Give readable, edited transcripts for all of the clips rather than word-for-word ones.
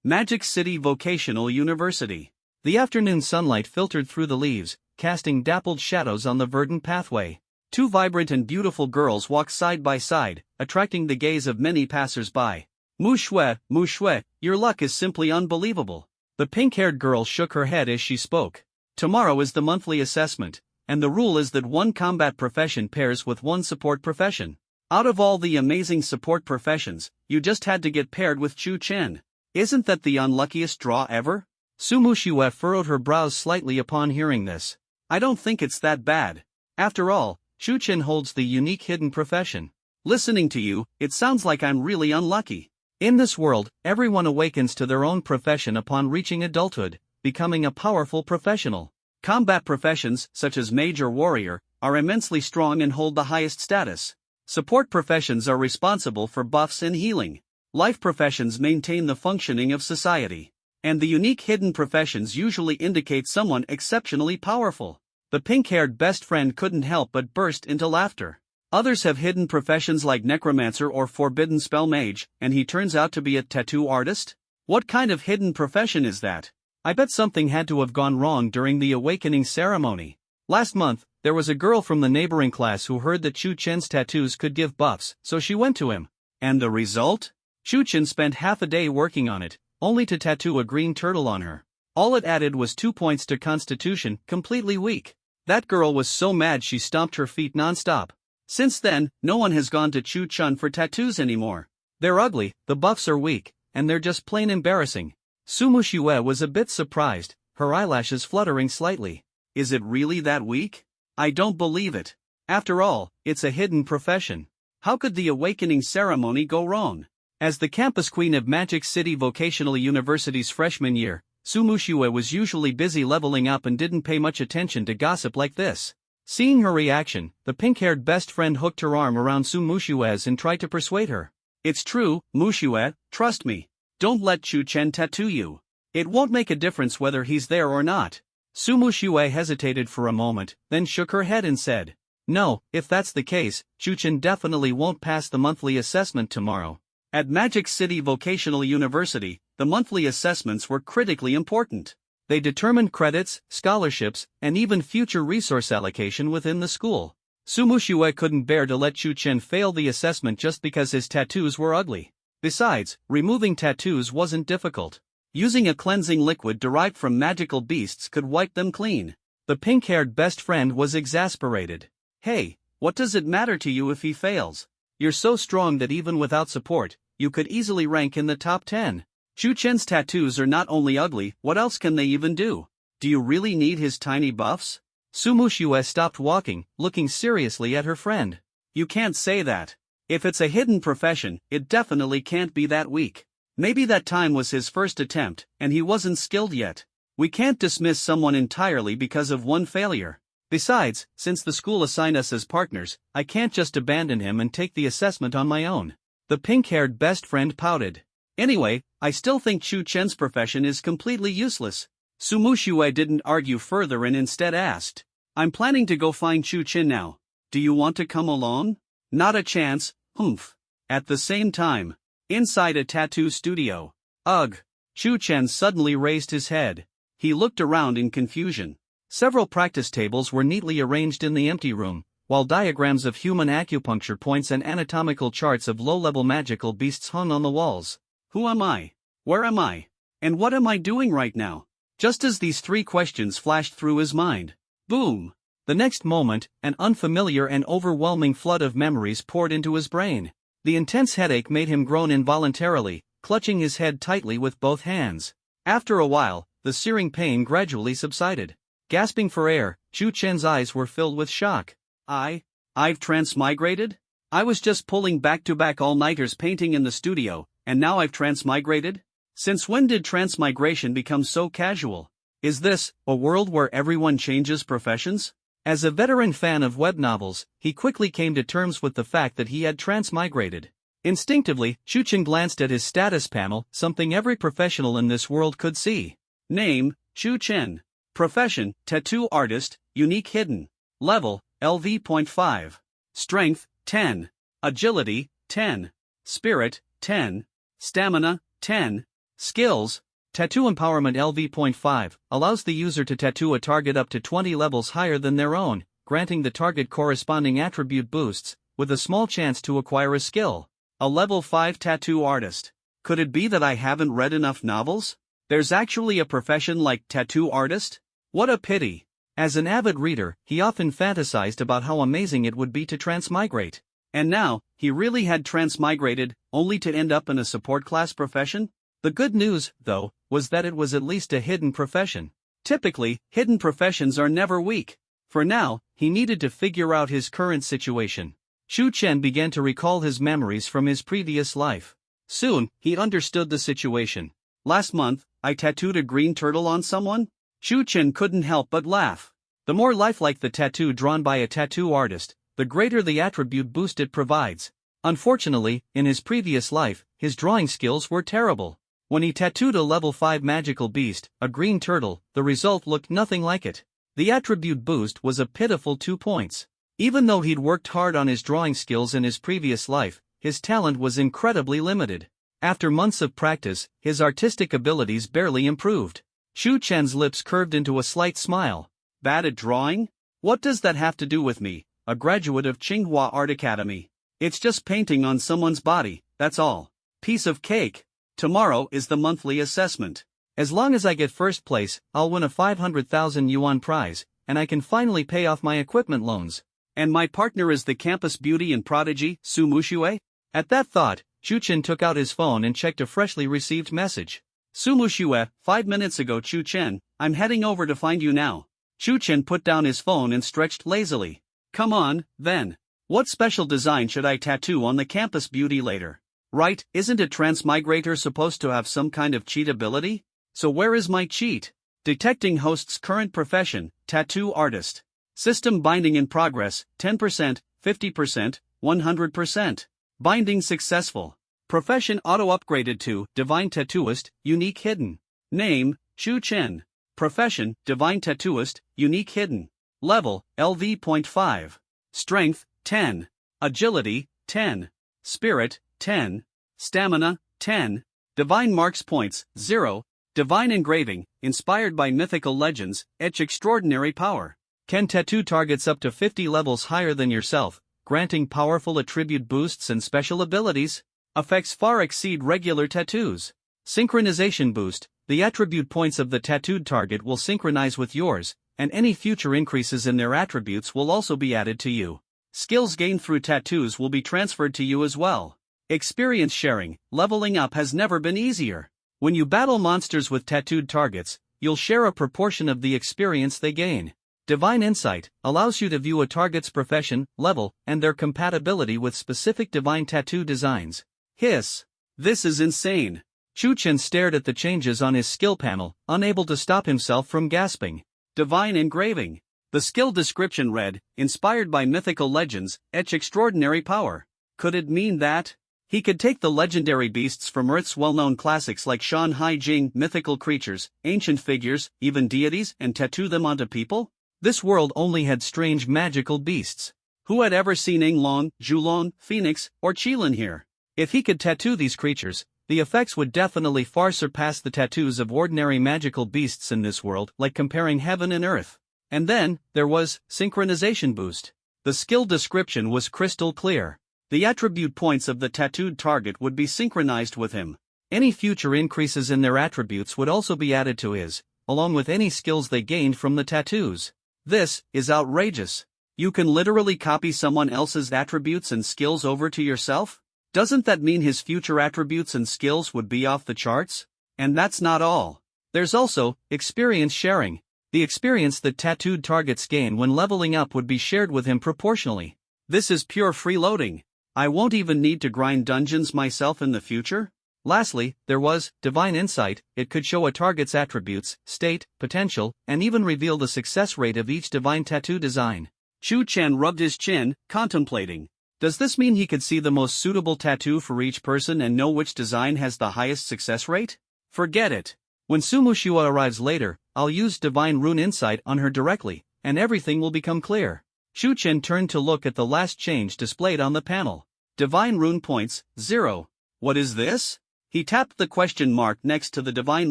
Magic City Vocational University. The afternoon sunlight filtered through the leaves, casting dappled shadows on the verdant pathway. Two vibrant and beautiful girls walked side by side, attracting the gaze of many passers-by. Mu Shui, your luck is simply unbelievable. The pink-haired girl shook her head as she spoke. Tomorrow is the monthly assessment, and the rule is that one combat profession pairs with one support profession. Out of all the amazing support professions, you just had to get paired with Chu Chen. Isn't that the unluckiest draw ever? Su Muxue furrowed her brows slightly upon hearing this. I don't think it's that bad. After all, Chu Chen holds the unique hidden profession. Listening to you, it sounds like I'm really unlucky. In this world, everyone awakens to their own profession upon reaching adulthood, becoming a powerful professional. Combat professions, such as mage or warrior, are immensely strong and hold the highest status. Support professions are responsible for buffs and healing. Life professions maintain the functioning of society. And the unique hidden professions usually indicate someone exceptionally powerful. The pink-haired best friend couldn't help but burst into laughter. Others have hidden professions like necromancer or forbidden spell mage, and he turns out to be a tattoo artist? What kind of hidden profession is that? I bet something had to have gone wrong during the awakening ceremony. Last month, there was a girl from the neighboring class who heard that Chu Chen's tattoos could give buffs, so she went to him. And the result? Chu Chen spent half a day working on it, only to tattoo a green turtle on her. All it added was 2 points to Constitution, completely weak. That girl was so mad she stomped her feet non-stop. Since then, no one has gone to Chu Chen for tattoos anymore. They're ugly, the buffs are weak, and they're just plain embarrassing. Su Muxue was a bit surprised, her eyelashes fluttering slightly. Is it really that weak? I don't believe it. After all, it's a hidden profession. How could the awakening ceremony go wrong? As the campus queen of Magic City Vocational University's freshman year, Su Muxue was usually busy leveling up and didn't pay much attention to gossip like this. Seeing her reaction, the pink-haired best friend hooked her arm around Su Muxue's and tried to persuade her. It's true, Muxue, trust me. Don't let Chu Chen tattoo you. It won't make a difference whether he's there or not. Su Muxue hesitated for a moment, then shook her head and said, No, if that's the case, Chu Chen definitely won't pass the monthly assessment tomorrow. At Magic City Vocational University, the monthly assessments were critically important. They determined credits, scholarships, and even future resource allocation within the school. Su Muxue couldn't bear to let Chu Chen fail the assessment just because his tattoos were ugly. Besides, removing tattoos wasn't difficult. Using a cleansing liquid derived from magical beasts could wipe them clean. The pink-haired best friend was exasperated. Hey, what does it matter to you if he fails? You're so strong that even without support, you could easily rank in the top 10. Chu Chen's tattoos are not only ugly, what else can they even do? Do you really need his tiny buffs? Su Muxue stopped walking, looking seriously at her friend. You can't say that. If it's a hidden profession, it definitely can't be that weak. Maybe that time was his first attempt, and he wasn't skilled yet. We can't dismiss someone entirely because of one failure. Besides, since the school assigned us as partners, I can't just abandon him and take the assessment on my own. The pink-haired best friend pouted. Anyway, I still think Chu Chen's profession is completely useless. Su Muxue didn't argue further and instead asked. I'm planning to go find Chu Chen now. Do you want to come along? Not a chance, humph. At the same time, inside a tattoo studio. Ugh. Chu Chen suddenly raised his head. He looked around in confusion. Several practice tables were neatly arranged in the empty room, while diagrams of human acupuncture points and anatomical charts of low-level magical beasts hung on the walls. Who am I? Where am I? And what am I doing right now? Just as these three questions flashed through his mind. Boom! The next moment, an unfamiliar and overwhelming flood of memories poured into his brain. The intense headache made him groan involuntarily, clutching his head tightly with both hands. After a while, the searing pain gradually subsided. Gasping for air, Chu Chen's eyes were filled with shock. I've transmigrated? I was just pulling back-to-back all-nighters painting in the studio, and now I've transmigrated? Since when did transmigration become so casual? Is this a world where everyone changes professions? As a veteran fan of web novels, he quickly came to terms with the fact that he had transmigrated. Instinctively, Chu Chen glanced at his status panel, something every professional in this world could see. Name, Chu Chen. Profession, tattoo artist, unique hidden. Level, LV.5. Strength, 10. Agility, 10. Spirit, 10. Stamina, 10. Skills. Tattoo Empowerment LV.5 allows the user to tattoo a target up to 20 levels higher than their own, granting the target corresponding attribute boosts, with a small chance to acquire a skill. A level 5 tattoo artist. Could it be that I haven't read enough novels? There's actually a profession like tattoo artist? What a pity. As an avid reader, he often fantasized about how amazing it would be to transmigrate. And now, he really had transmigrated, only to end up in a support class profession? The good news, though, was that it was at least a hidden profession. Typically, hidden professions are never weak. For now, he needed to figure out his current situation. Shu Chen began to recall his memories from his previous life. Soon, he understood the situation. Last month, I tattooed a green turtle on someone? Shu Chen couldn't help but laugh. The more lifelike the tattoo drawn by a tattoo artist, the greater the attribute boost it provides. Unfortunately, in his previous life, his drawing skills were terrible. When he tattooed a level 5 magical beast, a green turtle, the result looked nothing like it. The attribute boost was a pitiful 2 points. Even though he'd worked hard on his drawing skills in his previous life, his talent was incredibly limited. After months of practice, his artistic abilities barely improved. Shu Chen's lips curved into a slight smile. Bad at drawing? What does that have to do with me, a graduate of Tsinghua Art Academy? It's just painting on someone's body, that's all. Piece of cake. Tomorrow is the monthly assessment. As long as I get first place, I'll win a 500,000 yuan prize, and I can finally pay off my equipment loans. And my partner is the campus beauty and prodigy, Su Muxue? At that thought, Shu Chen took out his phone and checked a freshly received message. Su Muxue, 5 minutes ago. Shu Chen, I'm heading over to find you now. Shu Chen put down his phone and stretched lazily. Come on, then. What special design should I tattoo on the campus beauty later? Right, isn't a transmigrator supposed to have some kind of cheat ability? So where is my cheat? Detecting host's current profession, tattoo artist. System binding in progress, 10%, 50%, 100%. Binding successful. Profession auto-upgraded to Divine Tattooist, Unique Hidden. Name, Shu Chen. Profession, Divine Tattooist, Unique Hidden. Level, LV.5. Strength, 10. Agility, 10. Spirit, 10. Stamina, 10. Divine Marks Points, 0. Divine Engraving, inspired by mythical legends, etch extraordinary power. Can tattoo targets up to 50 levels higher than yourself, granting powerful attribute boosts and special abilities. Effects far exceed regular tattoos. Synchronization boost, the attribute points of the tattooed target will synchronize with yours, and any future increases in their attributes will also be added to you. Skills gained through tattoos will be transferred to you as well. Experience sharing, leveling up has never been easier. When you battle monsters with tattooed targets, you'll share a proportion of the experience they gain. Divine Insight allows you to view a target's profession, level, and their compatibility with specific divine tattoo designs. Hiss. This is insane. Shu Chen stared at the changes on his skill panel, unable to stop himself from gasping. Divine Engraving. The skill description read, inspired by mythical legends, etch extraordinary power. Could it mean that he could take the legendary beasts from Earth's well-known classics like Shan Hai Jing, mythical creatures, ancient figures, even deities, and tattoo them onto people? This world only had strange magical beasts. Who had ever seen Yinglong, Zhulong, Phoenix, or Qilin here? If he could tattoo these creatures, the effects would definitely far surpass the tattoos of ordinary magical beasts in this world, like comparing heaven and earth. And then, there was synchronization boost. The skill description was crystal clear. The attribute points of the tattooed target would be synchronized with him. Any future increases in their attributes would also be added to his, along with any skills they gained from the tattoos. This is outrageous. You can literally copy someone else's attributes and skills over to yourself? Doesn't that mean his future attributes and skills would be off the charts? And that's not all. There's also experience sharing. The experience that tattooed targets gain when leveling up would be shared with him proportionally. This is pure freeloading. I won't even need to grind dungeons myself in the future. Lastly, there was Divine Insight. It could show a target's attributes, state, potential, and even reveal the success rate of each divine tattoo design. Shu Chen rubbed his chin, contemplating. Does this mean he could see the most suitable tattoo for each person and know which design has the highest success rate? Forget it. When Su Muxue arrives later, I'll use Divine Rune Insight on her directly, and everything will become clear. Shu Chen turned to look at the last change displayed on the panel. Divine Rune Points, 0. What is this? He tapped the question mark next to the divine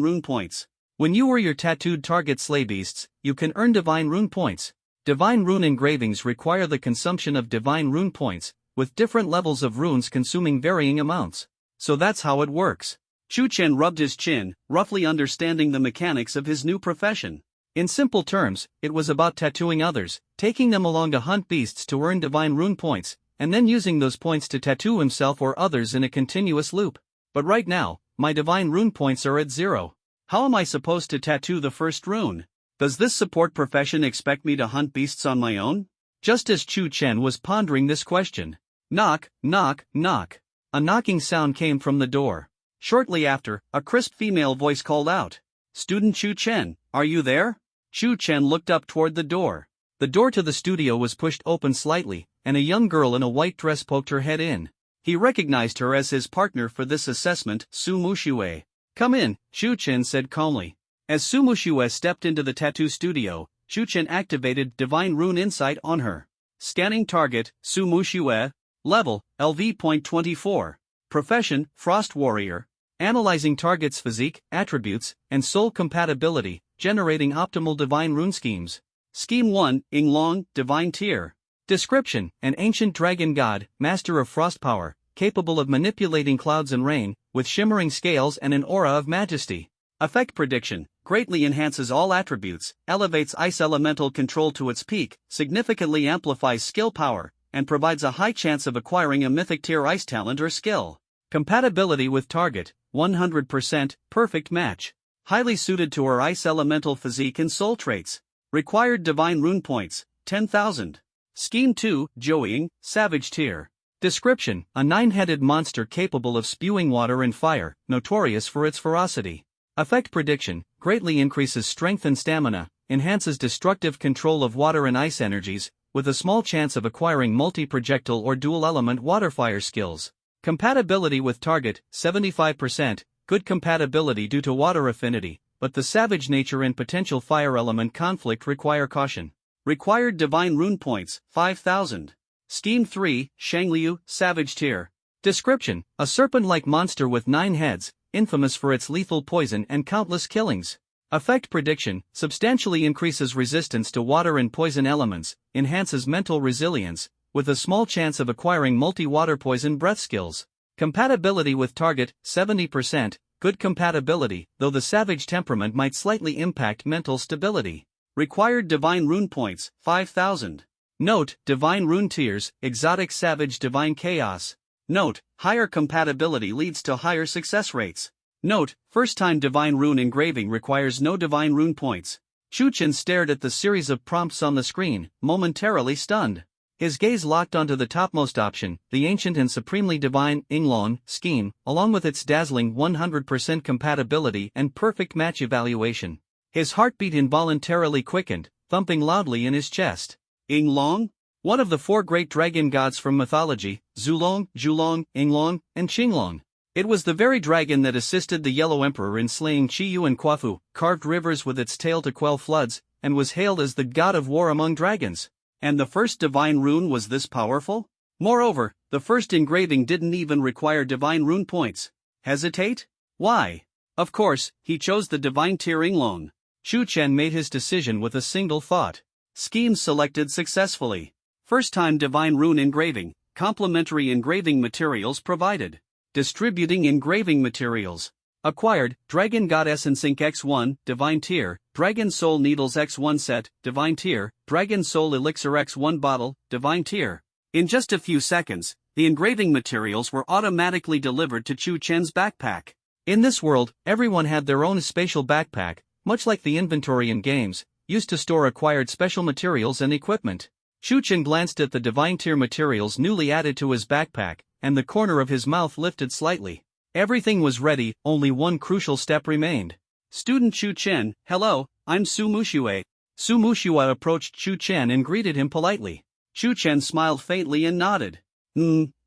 rune points. When you or your tattooed target slay beasts, you can earn divine rune points. Divine rune engravings require the consumption of divine rune points, with different levels of runes consuming varying amounts. So that's how it works. Chu Chen rubbed his chin, roughly understanding the mechanics of his new profession. In simple terms, it was about tattooing others, taking them along to hunt beasts to earn divine rune points, and then using those points to tattoo himself or others in a continuous loop. But right now, my divine rune points are at 0. How am I supposed to tattoo the first rune? Does this support profession expect me to hunt beasts on my own? Just as Chu Chen was pondering this question, knock, knock, knock. A knocking sound came from the door. Shortly after, a crisp female voice called out, "Student Chu Chen, are you there?" Chu Chen looked up toward the door. The door to the studio was pushed open slightly, and a young girl in a white dress poked her head in. He recognized her as his partner for this assessment, Su Muxue. "Come in," Chu Chen said calmly. As Su Muxue stepped into the tattoo studio, Chu Chen activated Divine Rune Insight on her. Scanning target, Su Muxue. Level, LV.24. Profession, Frost Warrior. Analyzing target's physique, attributes, and soul compatibility, generating optimal divine rune schemes. Scheme 1, Yinglong, Divine Tier. Description: an ancient dragon god, master of frost power, capable of manipulating clouds and rain, with shimmering scales and an aura of majesty. Effect prediction: greatly enhances all attributes, elevates ice elemental control to its peak, significantly amplifies skill power, and provides a high chance of acquiring a mythic tier ice talent or skill. Compatibility with target, 100%, perfect match. Highly suited to her ice elemental physique and soul traits. Required divine rune points, 10,000. Scheme 2, Joeying, Savage Tier. Description: a 9-headed monster capable of spewing water and fire, notorious for its ferocity. Effect prediction: greatly increases strength and stamina, enhances destructive control of water and ice energies, with a small chance of acquiring multi-projectile or dual-element water-fire skills. Compatibility with target, 75%, good compatibility due to water affinity, but the savage nature and potential fire element conflict require caution. Required divine rune points, 5,000. Scheme 3, Shangliu, Savage Tier. Description: a serpent-like monster with 9 heads, infamous for its lethal poison and countless killings. Effect prediction: substantially increases resistance to water and poison elements, enhances mental resilience, with a small chance of acquiring multi-water poison breath skills. Compatibility with target, 70%, good compatibility, though the savage temperament might slightly impact mental stability. Required divine rune points, 5,000. Note: divine rune tiers, exotic savage divine chaos. Note: higher compatibility leads to higher success rates. Note: first-time divine rune engraving requires no divine rune points. Chu Chen stared at the series of prompts on the screen, momentarily stunned. His gaze locked onto the topmost option, the ancient and supremely divine Yinglong scheme, along with its dazzling 100% compatibility and perfect match evaluation. His heartbeat involuntarily quickened, thumping loudly in his chest. Yinglong? One of the 4 great dragon gods from mythology, Zulong, Julong, Yinglong, and Qinglong. It was the very dragon that assisted the Yellow Emperor in slaying Qiyu and Quafu, carved rivers with its tail to quell floods, and was hailed as the god of war among dragons. And the first divine rune was this powerful? Moreover, the first engraving didn't even require divine rune points. Hesitate? Why? Of course, he chose the divine tier Yinglong. Chu Chen made his decision with a single thought. Scheme selected successfully. First-time divine rune engraving, complementary engraving materials provided. Distributing engraving materials. Acquired, Dragon God Essence Ink X1, Divine Tier, Dragon Soul Needles X1 Set, Divine Tier, Dragon Soul Elixir X1 Bottle, Divine Tier. In just a few seconds, the engraving materials were automatically delivered to Chu Chen's backpack. In this world, everyone had their own spatial backpack, much like the inventory in games, used to store acquired special materials and equipment. Chu Chen glanced at the Divine Tier materials newly added to his backpack, and the corner of his mouth lifted slightly. Everything was ready, only one crucial step remained. Student Chu Chen, hello, I'm Su Muxue. Su Muxue approached Chu Chen and greeted him politely. Chu Chen smiled faintly and nodded.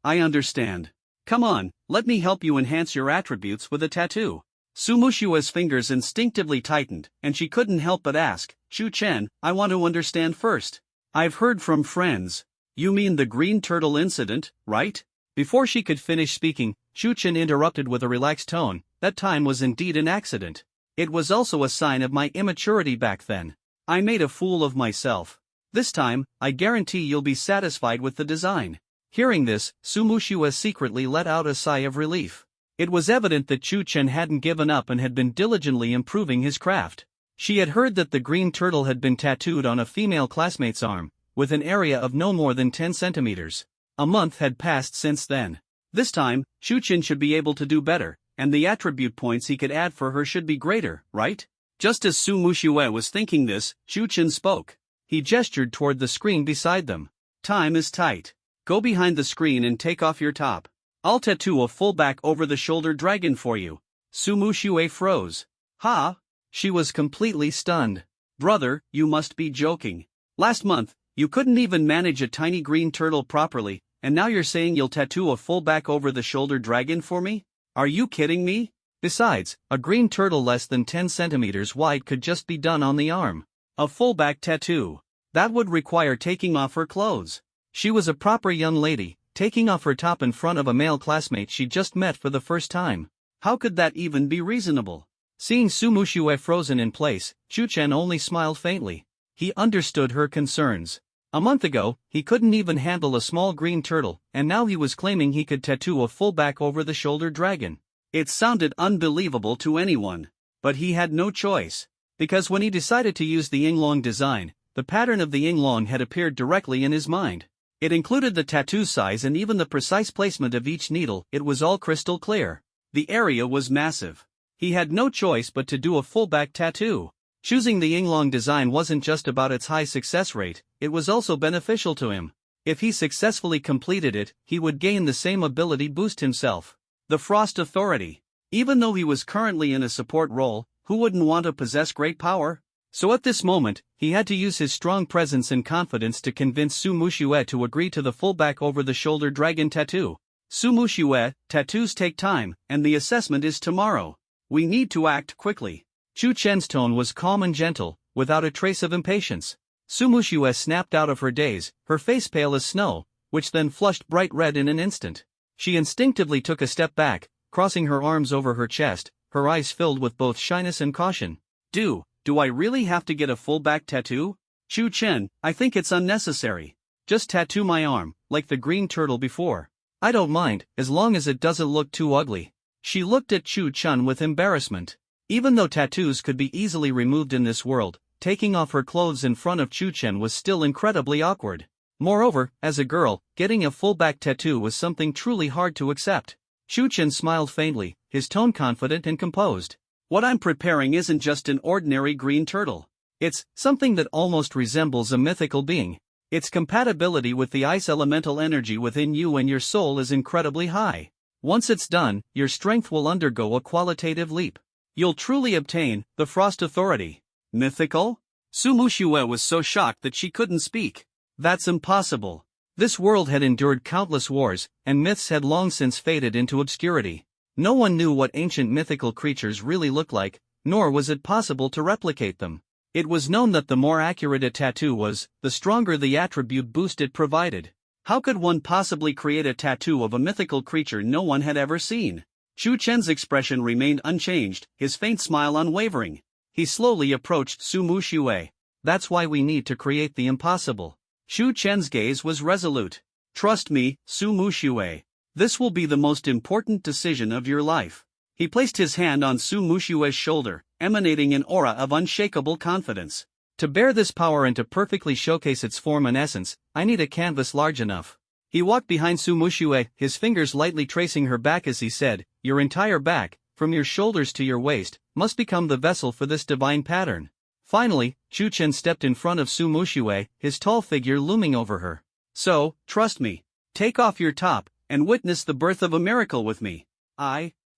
I understand. Come on, let me help you enhance your attributes with a tattoo. Su Muxue's fingers instinctively tightened, and she couldn't help but ask, Chu Chen, I want to understand first. I've heard from friends. You mean the green turtle incident, right? Before she could finish speaking, Chu Chen interrupted with a relaxed tone, that time was indeed an accident. It was also a sign of my immaturity back then. I made a fool of myself. This time, I guarantee you'll be satisfied with the design. Hearing this, Su Muxue secretly let out a sigh of relief. It was evident that Chu Chen hadn't given up and had been diligently improving his craft. She had heard that the green turtle had been tattooed on a female classmate's arm, with an area of no more than 10 centimeters. A month had passed since then. This time, Chu Chen should be able to do better, and the attribute points he could add for her should be greater, right? Just as Su Muxue was thinking this, Chu Chen spoke. He gestured toward the screen beside them. Time is tight. Go behind the screen and take off your top. I'll tattoo a full back over the shoulder dragon for you. Su Muxue froze. Ha! She was completely stunned. Brother, you must be joking. Last month, you couldn't even manage a tiny green turtle properly, and now you're saying you'll tattoo a full back over the shoulder dragon for me? Are you kidding me? Besides, a green turtle less than 10 centimeters wide could just be done on the arm. A full back tattoo. That would require taking off her clothes. She was a proper young lady, taking off her top in front of a male classmate she just met for the first time. How could that even be reasonable? Seeing Su Muxue frozen in place, Chu Chen only smiled faintly. He understood her concerns. A month ago, he couldn't even handle a small green turtle, and now he was claiming he could tattoo a full back over the shoulder dragon. It sounded unbelievable to anyone. But he had no choice. Because when he decided to use the Yinglong design, the pattern of the Yinglong had appeared directly in his mind. It included the tattoo size and even the precise placement of each needle. It was all crystal clear. The area was massive. He had no choice but to do a full back tattoo. Choosing the Yinglong design wasn't just about its high success rate, it was also beneficial to him. If he successfully completed it, he would gain the same ability boost himself. The Frost Authority. Even though he was currently in a support role, who wouldn't want to possess great power? So at this moment, he had to use his strong presence and confidence to convince Su Muxue to agree to the full back over the shoulder dragon tattoo. Su Muxue, tattoos take time, and the assessment is tomorrow. We need to act quickly. Chu Chen's tone was calm and gentle, without a trace of impatience. Su Muxue snapped out of her daze, her face pale as snow, which then flushed bright red in an instant. She instinctively took a step back, crossing her arms over her chest, her eyes filled with both shyness and caution. Do I really have to get a full back tattoo? Chu Chen, I think it's unnecessary. Just tattoo my arm, like the green turtle before. I don't mind, as long as it doesn't look too ugly. She looked at Chu Chen with embarrassment. Even though tattoos could be easily removed in this world, taking off her clothes in front of Chu Chen was still incredibly awkward. Moreover, as a girl, getting a full back tattoo was something truly hard to accept. Chu Chen smiled faintly, his tone confident and composed. What I'm preparing isn't just an ordinary green turtle. It's something that almost resembles a mythical being. Its compatibility with the ice elemental energy within you and your soul is incredibly high. Once it's done, your strength will undergo a qualitative leap. You'll truly obtain the Frost Authority. Mythical? Su Muxue was so shocked that she couldn't speak. That's impossible. This world had endured countless wars, and myths had long since faded into obscurity. No one knew what ancient mythical creatures really looked like, nor was it possible to replicate them. It was known that the more accurate a tattoo was, the stronger the attribute boost it provided. How could one possibly create a tattoo of a mythical creature no one had ever seen? Chu Chen's expression remained unchanged, his faint smile unwavering. He slowly approached Su Muxue. That's why we need to create the impossible. Chu Chen's gaze was resolute. Trust me, Su Muxue. This will be the most important decision of your life. He placed his hand on Su Muxue's shoulder, emanating an aura of unshakable confidence. To bear this power and to perfectly showcase its form and essence, I need a canvas large enough. He walked behind Su Muxue, his fingers lightly tracing her back as he said, your entire back, from your shoulders to your waist, must become the vessel for this divine pattern. Finally, Chu Chen stepped in front of Su Muxue, his tall figure looming over her. So, trust me. Take off your top, and witness the birth of a miracle with me.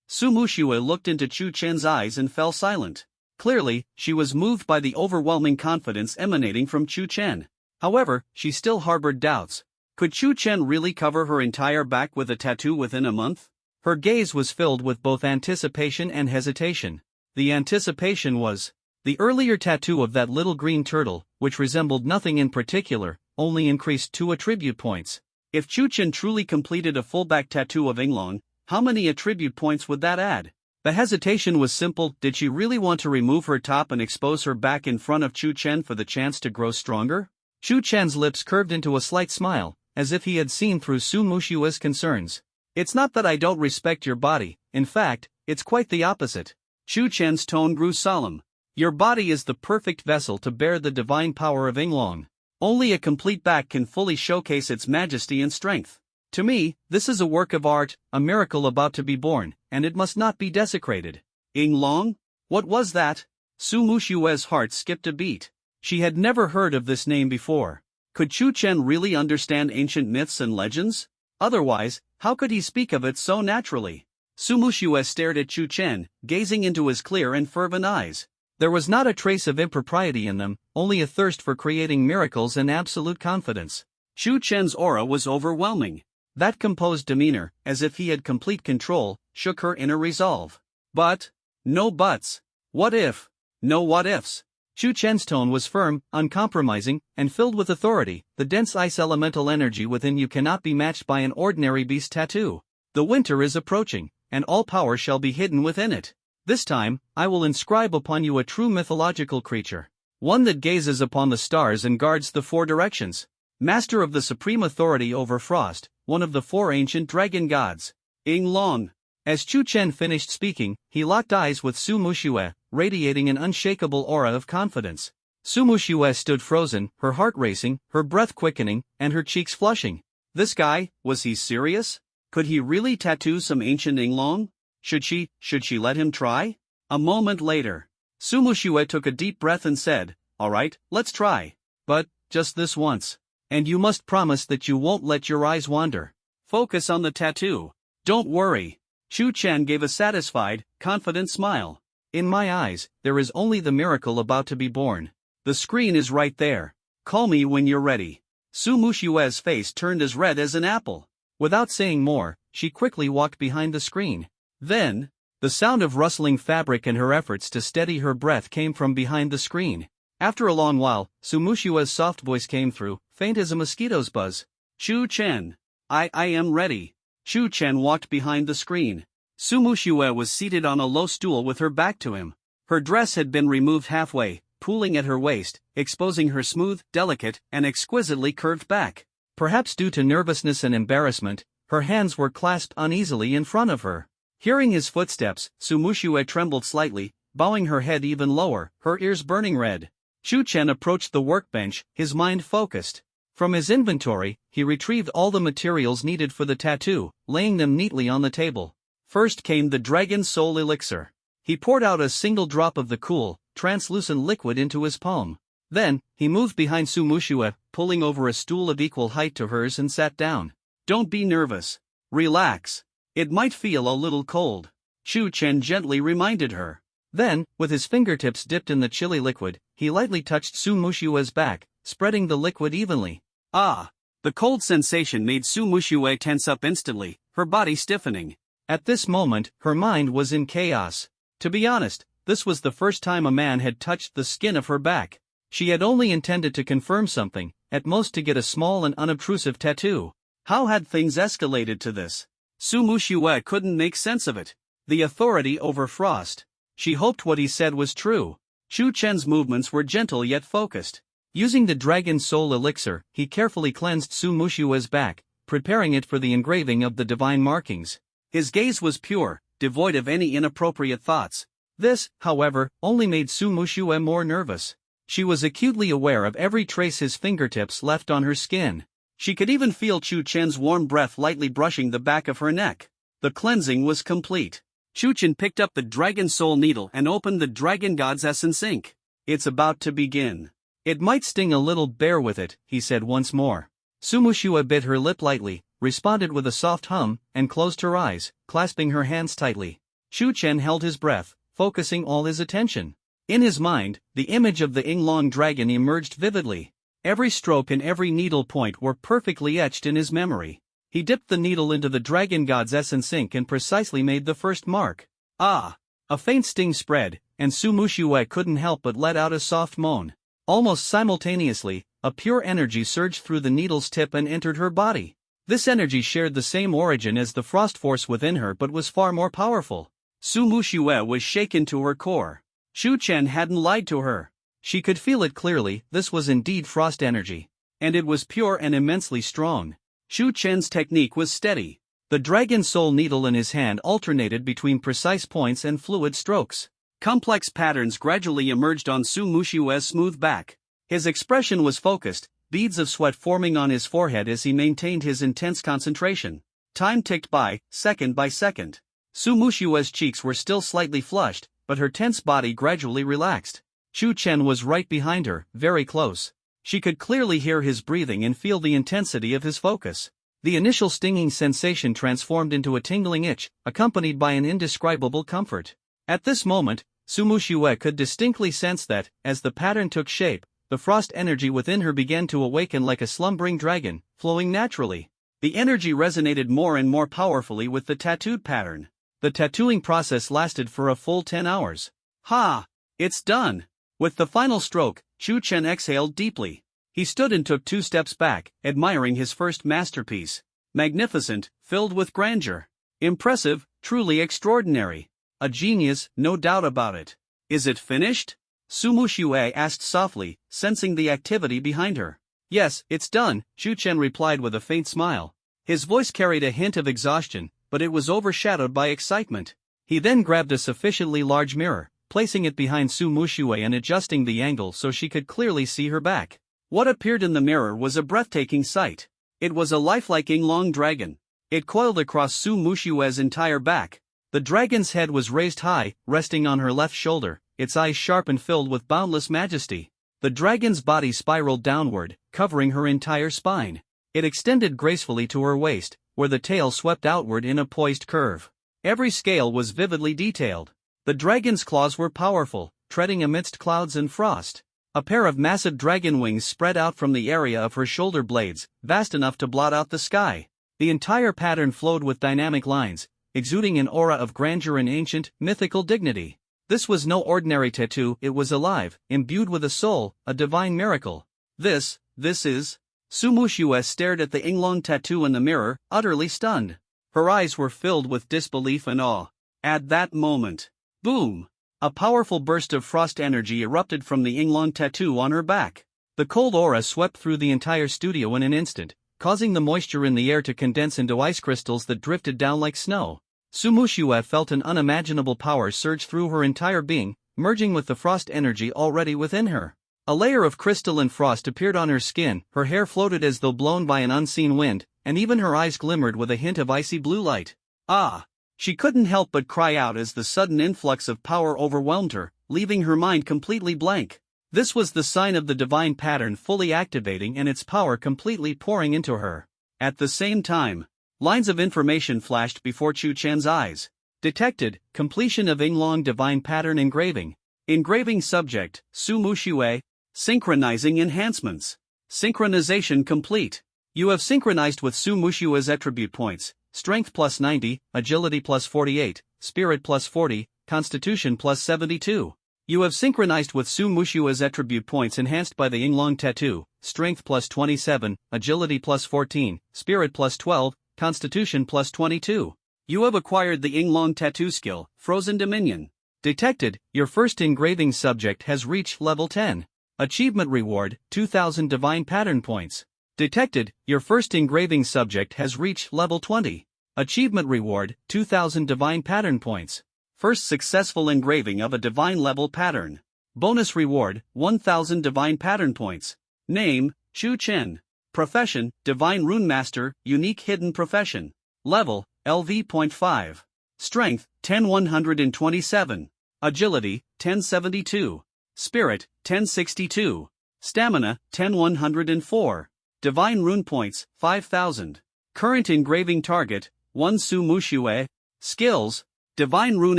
Su Muxue looked into Chu Chen's eyes and fell silent. Clearly, she was moved by the overwhelming confidence emanating from Chu Chen. However, she still harbored doubts. Could Chu Chen really cover her entire back with a tattoo within a month? Her gaze was filled with both anticipation and hesitation. The anticipation was the earlier tattoo of that little green turtle, which resembled nothing in particular, only increased 2 attribute points. If Chu Chen truly completed a full back tattoo of Yinglong, How many attribute points would that add? The hesitation was simple. Did she really want to remove her top and expose her back in front of Chu Chen for the chance to grow stronger? Chu Chen's lips curved into a slight smile, as if he had seen through Su Mushue's concerns. It's not that I don't respect your body, in fact, it's quite the opposite. Chu Chen's tone grew solemn. Your body is the perfect vessel to bear the divine power of Yinglong. Only a complete back can fully showcase its majesty and strength. To me, this is a work of art, a miracle about to be born, and it must not be desecrated. Yinglong? What was that? Su Mushue's heart skipped a beat. She had never heard of this name before. Could Chu Chen really understand ancient myths and legends? Otherwise, how could he speak of it so naturally? Su Mushue stared at Chu Chen, gazing into his clear and fervent eyes. There was not a trace of impropriety in them, only a thirst for creating miracles and absolute confidence. Chu Chen's aura was overwhelming. That composed demeanor, as if he had complete control, shook her inner resolve. But, no buts. What if? No what ifs. Chu Chen's tone was firm, uncompromising, and filled with authority. The dense ice elemental energy within you cannot be matched by an ordinary beast tattoo. The winter is approaching, and all power shall be hidden within it. This time, I will inscribe upon you a true mythological creature. One that gazes upon the stars and guards the four directions. Master of the supreme authority over frost, one of the four ancient dragon gods. Yinglong. As Chu Chen finished speaking, he locked eyes with Su Mushue, radiating an unshakable aura of confidence. Su Mushue stood frozen, her heart racing, her breath quickening, and her cheeks flushing. This guy, was he serious? Could he really tattoo some ancient Yinglong? Should she let him try? A moment later, Su Mushue took a deep breath and said, "All right, let's try. But, just this once. And you must promise that you won't let your eyes wander. Focus on the tattoo. Don't worry." Chu Chen gave a satisfied, confident smile. In my eyes, there is only the miracle about to be born. The screen is right there. Call me when you're ready. Su Mushue's face turned as red as an apple. Without saying more, she quickly walked behind the screen. Then, the sound of rustling fabric and her efforts to steady her breath came from behind the screen. After a long while, Su Mushue's soft voice came through, faint as a mosquito's buzz. Chu Chen. I am ready. Chu Chen walked behind the screen. Su Mushue was seated on a low stool with her back to him. Her dress had been removed halfway, pooling at her waist, exposing her smooth, delicate, and exquisitely curved back. Perhaps due to nervousness and embarrassment, her hands were clasped uneasily in front of her. Hearing his footsteps, Su Mushue trembled slightly, bowing her head even lower, her ears burning red. Chu Chen approached the workbench, his mind focused. From his inventory, he retrieved all the materials needed for the tattoo, laying them neatly on the table. First came the Dragon Soul Elixir. He poured out a single drop of the cool, translucent liquid into his palm. Then, he moved behind Su Mushue, pulling over a stool of equal height to hers and sat down. Don't be nervous. Relax. It might feel a little cold. Chu Chen gently reminded her. Then, with his fingertips dipped in the chilly liquid, he lightly touched Su Mushue's back, spreading the liquid evenly. Ah! The cold sensation made Su Mushue tense up instantly, her body stiffening. At this moment, her mind was in chaos. To be honest, this was the first time a man had touched the skin of her back. She had only intended to confirm something, at most to get a small and unobtrusive tattoo. How had things escalated to this? Su Mushue couldn't make sense of it. The authority over frost. She hoped what he said was true. Chu Chen's movements were gentle yet focused. Using the Dragon Soul Elixir, he carefully cleansed Su Mushue's back, preparing it for the engraving of the divine markings. His gaze was pure, devoid of any inappropriate thoughts. This, however, only made Su Mushue more nervous. She was acutely aware of every trace his fingertips left on her skin. She could even feel Chu Chen's warm breath lightly brushing the back of her neck. The cleansing was complete. Chu Chen picked up the Dragon Soul Needle and opened the Dragon God's Essence ink. It's about to begin. It might sting a little, bear with it, he said once more. Su Mushue bit her lip lightly, responded with a soft hum, and closed her eyes, clasping her hands tightly. Chu Chen held his breath, focusing all his attention. In his mind, the image of the Yinglong dragon emerged vividly. Every stroke and every needle point were perfectly etched in his memory. He dipped the needle into the Dragon God's Essence ink and precisely made the first mark. Ah! A faint sting spread, and Su Mushue couldn't help but let out a soft moan. Almost simultaneously, a pure energy surged through the needle's tip and entered her body. This energy shared the same origin as the frost force within her but was far more powerful. Su Muxue was shaken to her core. Shu Chen hadn't lied to her. She could feel it clearly, this was indeed frost energy. And it was pure and immensely strong. Shu Chen's technique was steady. The dragon soul needle in his hand alternated between precise points and fluid strokes. Complex patterns gradually emerged on Su Muxue's smooth back. His expression was focused, beads of sweat forming on his forehead as he maintained his intense concentration. Time ticked by, second by second. Su Muxue's cheeks were still slightly flushed, but her tense body gradually relaxed. Shu Chen was right behind her, very close. She could clearly hear his breathing and feel the intensity of his focus. The initial stinging sensation transformed into a tingling itch, accompanied by an indescribable comfort. At this moment, Su Muxue could distinctly sense that, as the pattern took shape, the frost energy within her began to awaken like a slumbering dragon, flowing naturally. The energy resonated more and more powerfully with the tattooed pattern. The tattooing process lasted for a full 10 hours. Ha! It's done! With the final stroke, Shu Chen exhaled deeply. He stood and took 2 steps back, admiring his first masterpiece. Magnificent, filled with grandeur. Impressive, truly extraordinary. A genius, no doubt about it. Is it finished? Su Muxue asked softly, sensing the activity behind her. Yes, it's done, Shu Chen replied with a faint smile. His voice carried a hint of exhaustion, but it was overshadowed by excitement. He then grabbed a sufficiently large mirror, placing it behind Su Muxue and adjusting the angle so she could clearly see her back. What appeared in the mirror was a breathtaking sight. It was a lifelike Yinglong dragon. It coiled across Su Muxue's entire back. The dragon's head was raised high, resting on her left shoulder, its eyes sharp and filled with boundless majesty. The dragon's body spiraled downward, covering her entire spine. It extended gracefully to her waist, where the tail swept outward in a poised curve. Every scale was vividly detailed. The dragon's claws were powerful, treading amidst clouds and frost. A pair of massive dragon wings spread out from the area of her shoulder blades, vast enough to blot out the sky. The entire pattern flowed with dynamic lines, exuding an aura of grandeur and ancient, mythical dignity. This was no ordinary tattoo, it was alive, imbued with a soul, a divine miracle. This is... Su Muxue stared at the Yinglong tattoo in the mirror, utterly stunned. Her eyes were filled with disbelief and awe. At that moment, boom! A powerful burst of frost energy erupted from the Yinglong tattoo on her back. The cold aura swept through the entire studio in an instant, causing the moisture in the air to condense into ice crystals that drifted down like snow. Su Muxue felt an unimaginable power surge through her entire being, merging with the frost energy already within her. A layer of crystalline frost appeared on her skin, her hair floated as though blown by an unseen wind, and even her eyes glimmered with a hint of icy blue light. Ah! She couldn't help but cry out as the sudden influx of power overwhelmed her, leaving her mind completely blank. This was the sign of the divine pattern fully activating and its power completely pouring into her. At the same time, lines of information flashed before Shu Chen's eyes. Detected, completion of Yinglong divine pattern engraving. Engraving subject, Su Muxue. Synchronizing enhancements. Synchronization complete. You have synchronized with Su Muxue's attribute points. Strength plus 90, Agility plus 48, Spirit plus 40, Constitution plus 72. You have synchronized with Su Muxue's attribute points enhanced by the Yinglong tattoo. Strength plus 27, Agility plus 14, Spirit plus 12, Constitution plus 22. You have acquired the Yinglong tattoo skill, Frozen Dominion. Detected, your first engraving subject has reached level 10. Achievement reward, 2000 divine pattern points. Detected, your first engraving subject has reached level 20. Achievement reward, 2000 divine pattern points. First successful engraving of a divine level pattern. Bonus reward, 1000 divine pattern points. Name, Shu Chen. Profession, Divine Rune Master, Unique Hidden Profession. Level, LV.5. Strength, 10127. Agility, 1072. Spirit, 1062. Stamina, 10104. Divine Rune Points, 5000. Current engraving target, 1 Su Muxue. Skills, Divine Rune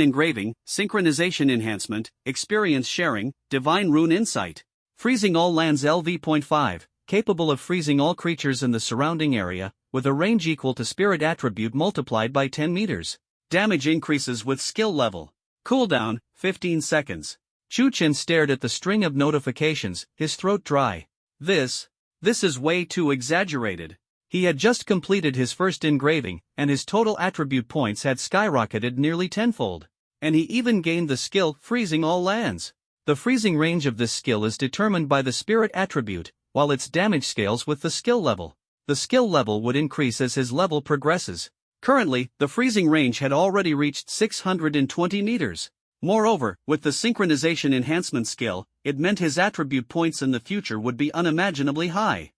Engraving, Synchronization Enhancement, Experience Sharing, Divine Rune Insight. Freezing all lands LV.5, capable of freezing all creatures in the surrounding area, with a range equal to Spirit Attribute multiplied by 10 meters. Damage increases with skill level. Cooldown, 15 seconds. Shu Chen stared at the string of notifications, his throat dry. This is way too exaggerated. He had just completed his first engraving, and his total attribute points had skyrocketed nearly tenfold. And he even gained the skill Freezing All Lands. The freezing range of this skill is determined by the spirit attribute, while its damage scales with the skill level. The skill level would increase as his level progresses. Currently, the freezing range had already reached 620 meters. Moreover, with the synchronization enhancement skill, it meant his attribute points in the future would be unimaginably high.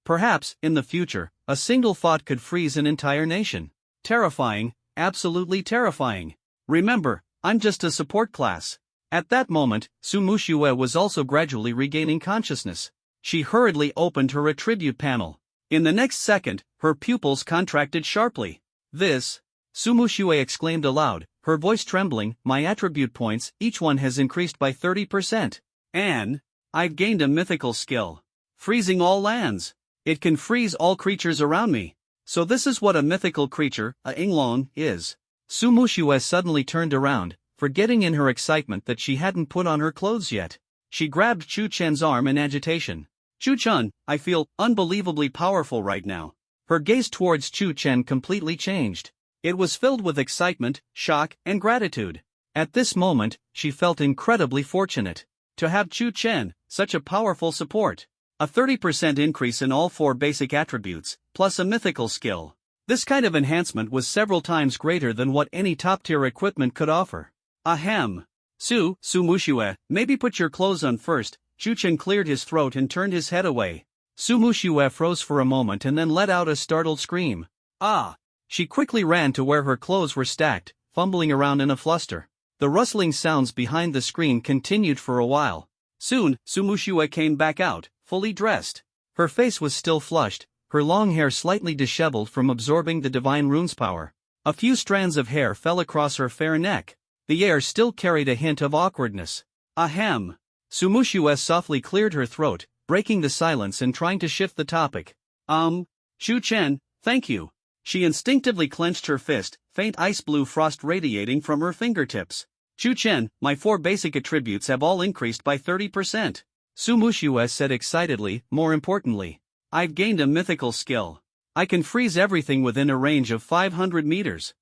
Perhaps, in the future, a single thought could freeze an entire nation. Terrifying, absolutely terrifying. Remember, I'm just a support class. At that moment, Su Muxue was also gradually regaining consciousness. She hurriedly opened her attribute panel. In the next second, her pupils contracted sharply. Su Muxue exclaimed aloud, her voice trembling, my attribute points, each one has increased by 30%. And I've gained a mythical skill. Freezing All Lands. It can freeze all creatures around me. So this is what a mythical creature, a Yinglong, is. Su Muxue suddenly turned around, forgetting in her excitement that she hadn't put on her clothes yet. She grabbed Chu Chen's arm in agitation. Chu Chen, I feel unbelievably powerful right now. Her gaze towards Chu Chen completely changed. It was filled with excitement, shock, and gratitude. At this moment, she felt incredibly fortunate to have Chu Chen, such a powerful support. A 30% increase in all 4 basic attributes, plus a mythical skill. This kind of enhancement was several times greater than what any top-tier equipment could offer. Ahem. Su Muxue, maybe put your clothes on first. Chu Chen cleared his throat and turned his head away. Su Muxue froze for a moment and then let out a startled scream. Ah! She quickly ran to where her clothes were stacked, fumbling around in a fluster. The rustling sounds behind the screen continued for a while. Soon, Su Muxue came back out, fully dressed. Her face was still flushed, her long hair slightly disheveled from absorbing the divine rune's power. A few strands of hair fell across her fair neck. The air still carried a hint of awkwardness. Ahem. Su Muxue softly cleared her throat, breaking the silence and trying to shift the topic. Chu Chen, thank you. She instinctively clenched her fist, faint ice blue frost radiating from her fingertips. Chu Chen, my 4 basic attributes have all increased by 30%. Su Muxue said excitedly, more importantly. I've gained a mythical skill. I can freeze everything within a range of 500 meters.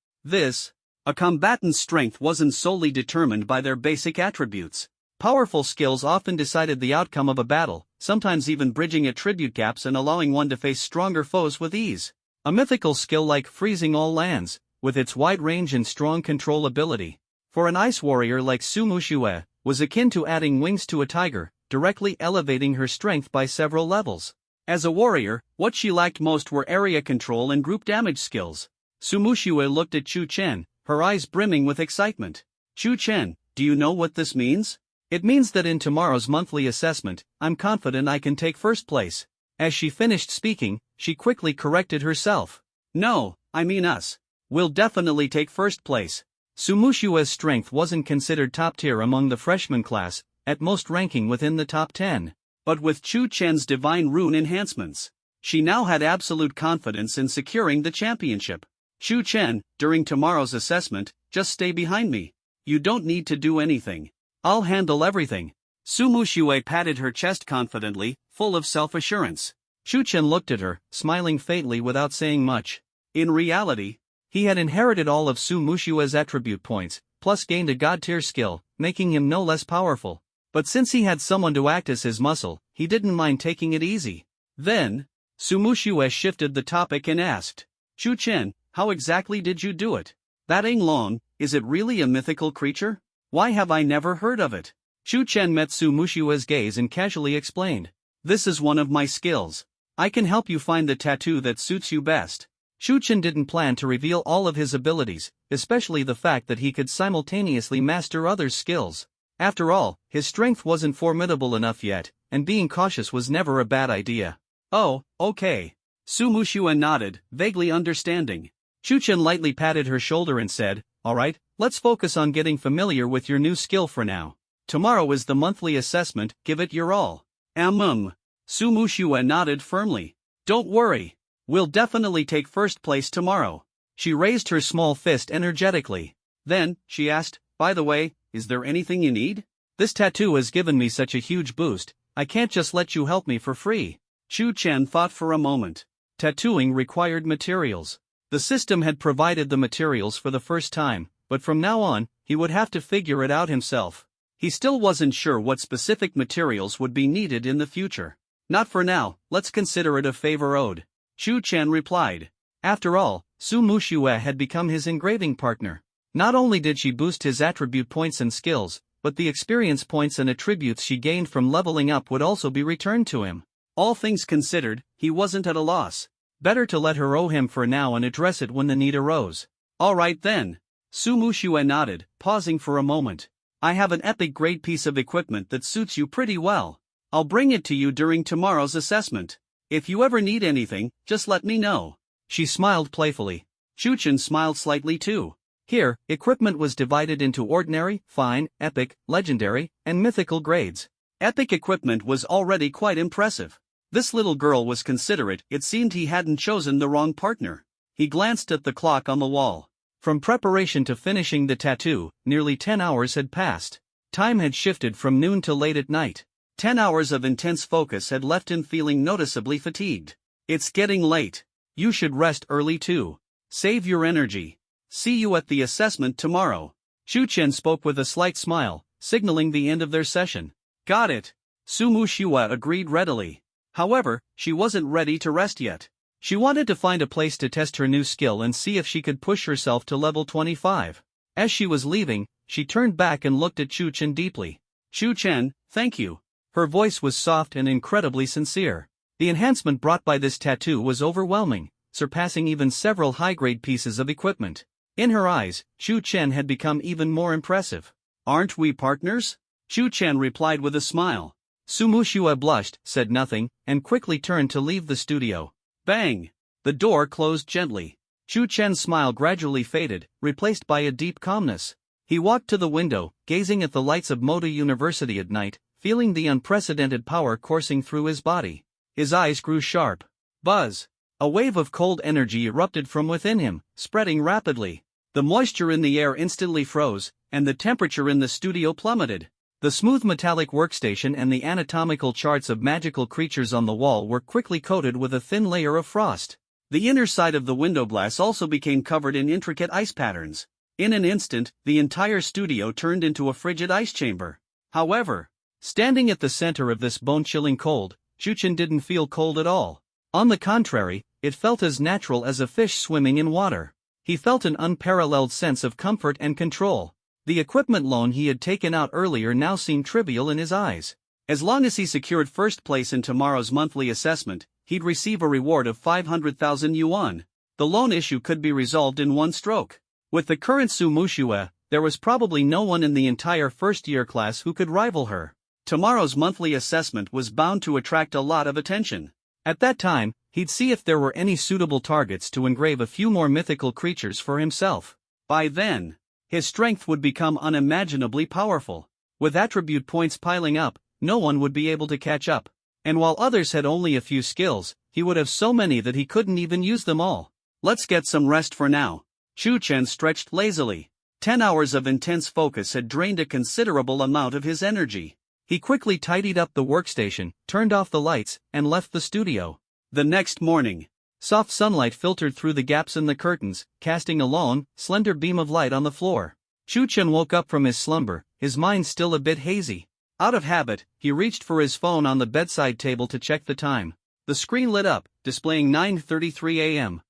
A combatant's strength wasn't solely determined by their basic attributes. Powerful skills often decided the outcome of a battle, sometimes even bridging attribute gaps and allowing one to face stronger foes with ease. A mythical skill like Freezing All Lands, with its wide range and strong control ability, for an ice warrior like Su Muxue, was akin to adding wings to a tiger, directly elevating her strength by several levels. As a warrior, what she lacked most were area control and group damage skills. Su Muxue looked at Chu Chen, her eyes brimming with excitement. Chu Chen, do you know what this means? It means that in tomorrow's monthly assessment, I'm confident I can take first place. As she finished speaking, she quickly corrected herself. No, I mean us. We'll definitely take first place. Su Muxue's strength wasn't considered top tier among the freshman class, at most ranking within the top 10. But with Chu Chen's divine rune enhancements, she now had absolute confidence in securing the championship. Chu Chen, during tomorrow's assessment, just stay behind me. You don't need to do anything. I'll handle everything. Su Muxue patted her chest confidently, full of self-assurance. Chu Chen looked at her, smiling faintly without saying much. In reality, he had inherited all of Su Muxue's attribute points, plus gained a god-tier skill, making him no less powerful. But since he had someone to act as his muscle, he didn't mind taking it easy. Then, Su Muxue shifted the topic and asked, Chu Chen, how exactly did you do it? That Yinglong, is it really a mythical creature? Why have I never heard of it? Chu Chen met Su Muxue's gaze and casually explained. This is one of my skills. I can help you find the tattoo that suits you best. Chu Chen didn't plan to reveal all of his abilities, especially the fact that he could simultaneously master others' skills. After all, his strength wasn't formidable enough yet, and being cautious was never a bad idea. Oh, okay. Su Muxue nodded, vaguely understanding. Chu Chen lightly patted her shoulder and said, Alright, let's focus on getting familiar with your new skill for now. Tomorrow is the monthly assessment, give it your all. Su Muxue nodded firmly. Don't worry. We'll definitely take first place tomorrow. She raised her small fist energetically. Then, she asked, by the way, is there anything you need? This tattoo has given me such a huge boost, I can't just let you help me for free. Chu Chen thought for a moment. Tattooing required materials. The system had provided the materials for the first time, but from now on, he would have to figure it out himself. He still wasn't sure what specific materials would be needed in the future. Not for now, let's consider it a favor owed. Chu Chen replied. After all, Su Muxue had become his engraving partner. Not only did she boost his attribute points and skills, but the experience points and attributes she gained from leveling up would also be returned to him. All things considered, he wasn't at a loss. Better to let her owe him for now and address it when the need arose. Alright then. Su Muxue nodded, pausing for a moment. I have an epic grade piece of equipment that suits you pretty well. I'll bring it to you during tomorrow's assessment. If you ever need anything, just let me know. She smiled playfully. Chu Chen smiled slightly too. Here, equipment was divided into ordinary, fine, epic, legendary, and mythical grades. Epic equipment was already quite impressive. This little girl was considerate. It seemed he hadn't chosen the wrong partner. He glanced at the clock on the wall. From preparation to finishing the tattoo, nearly 10 hours had passed. Time had shifted from noon to late at night. 10 hours of intense focus had left him feeling noticeably fatigued. It's getting late. You should rest early too. Save your energy. See you at the assessment tomorrow. Chu Chen spoke with a slight smile, signaling the end of their session. Got it. Su Muxue agreed readily. However, she wasn't ready to rest yet. She wanted to find a place to test her new skill and see if she could push herself to level 25. As she was leaving, she turned back and looked at Chu Chen deeply. Chu Chen, thank you. Her voice was soft and incredibly sincere. The enhancement brought by this tattoo was overwhelming, surpassing even several high-grade pieces of equipment. In her eyes, Chu Chen had become even more impressive. Aren't we partners? Chu Chen replied with a smile. Su Muxue blushed, said nothing, and quickly turned to leave the studio. Bang! The door closed gently. Chu Chen's smile gradually faded, replaced by a deep calmness. He walked to the window, gazing at the lights of Moda University at night, feeling the unprecedented power coursing through his body. His eyes grew sharp. Buzz! A wave of cold energy erupted from within him, spreading rapidly. The moisture in the air instantly froze, and the temperature in the studio plummeted. The smooth metallic workstation and the anatomical charts of magical creatures on the wall were quickly coated with a thin layer of frost. The inner side of the window glass also became covered in intricate ice patterns. In an instant, the entire studio turned into a frigid ice chamber. However, standing at the center of this bone-chilling cold, Chu Chen didn't feel cold at all. On the contrary, it felt as natural as a fish swimming in water. He felt an unparalleled sense of comfort and control. The equipment loan he had taken out earlier now seemed trivial in his eyes. As long as he secured first place in tomorrow's monthly assessment, he'd receive a reward of 500,000 yuan. The loan issue could be resolved in one stroke. With the current Su Muxue, there was probably no one in the entire first-year class who could rival her. Tomorrow's monthly assessment was bound to attract a lot of attention. At that time, he'd see if there were any suitable targets to engrave a few more mythical creatures for himself. By then, his strength would become unimaginably powerful. With attribute points piling up, no one would be able to catch up. And while others had only a few skills, he would have so many that he couldn't even use them all. Let's get some rest for now. Chu Chen stretched lazily. 10 hours of intense focus had drained a considerable amount of his energy. He quickly tidied up the workstation, turned off the lights, and left the studio. The next morning, soft sunlight filtered through the gaps in the curtains, casting a long, slender beam of light on the floor. Chu Chen woke up from his slumber, his mind still a bit hazy. Out of habit, he reached for his phone on the bedside table to check the time. The screen lit up, displaying 9:33 a.m.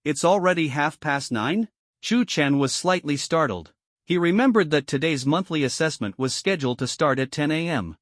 It's already 9:30? Chu Chen was slightly startled. He remembered that today's monthly assessment was scheduled to start at 10 a.m.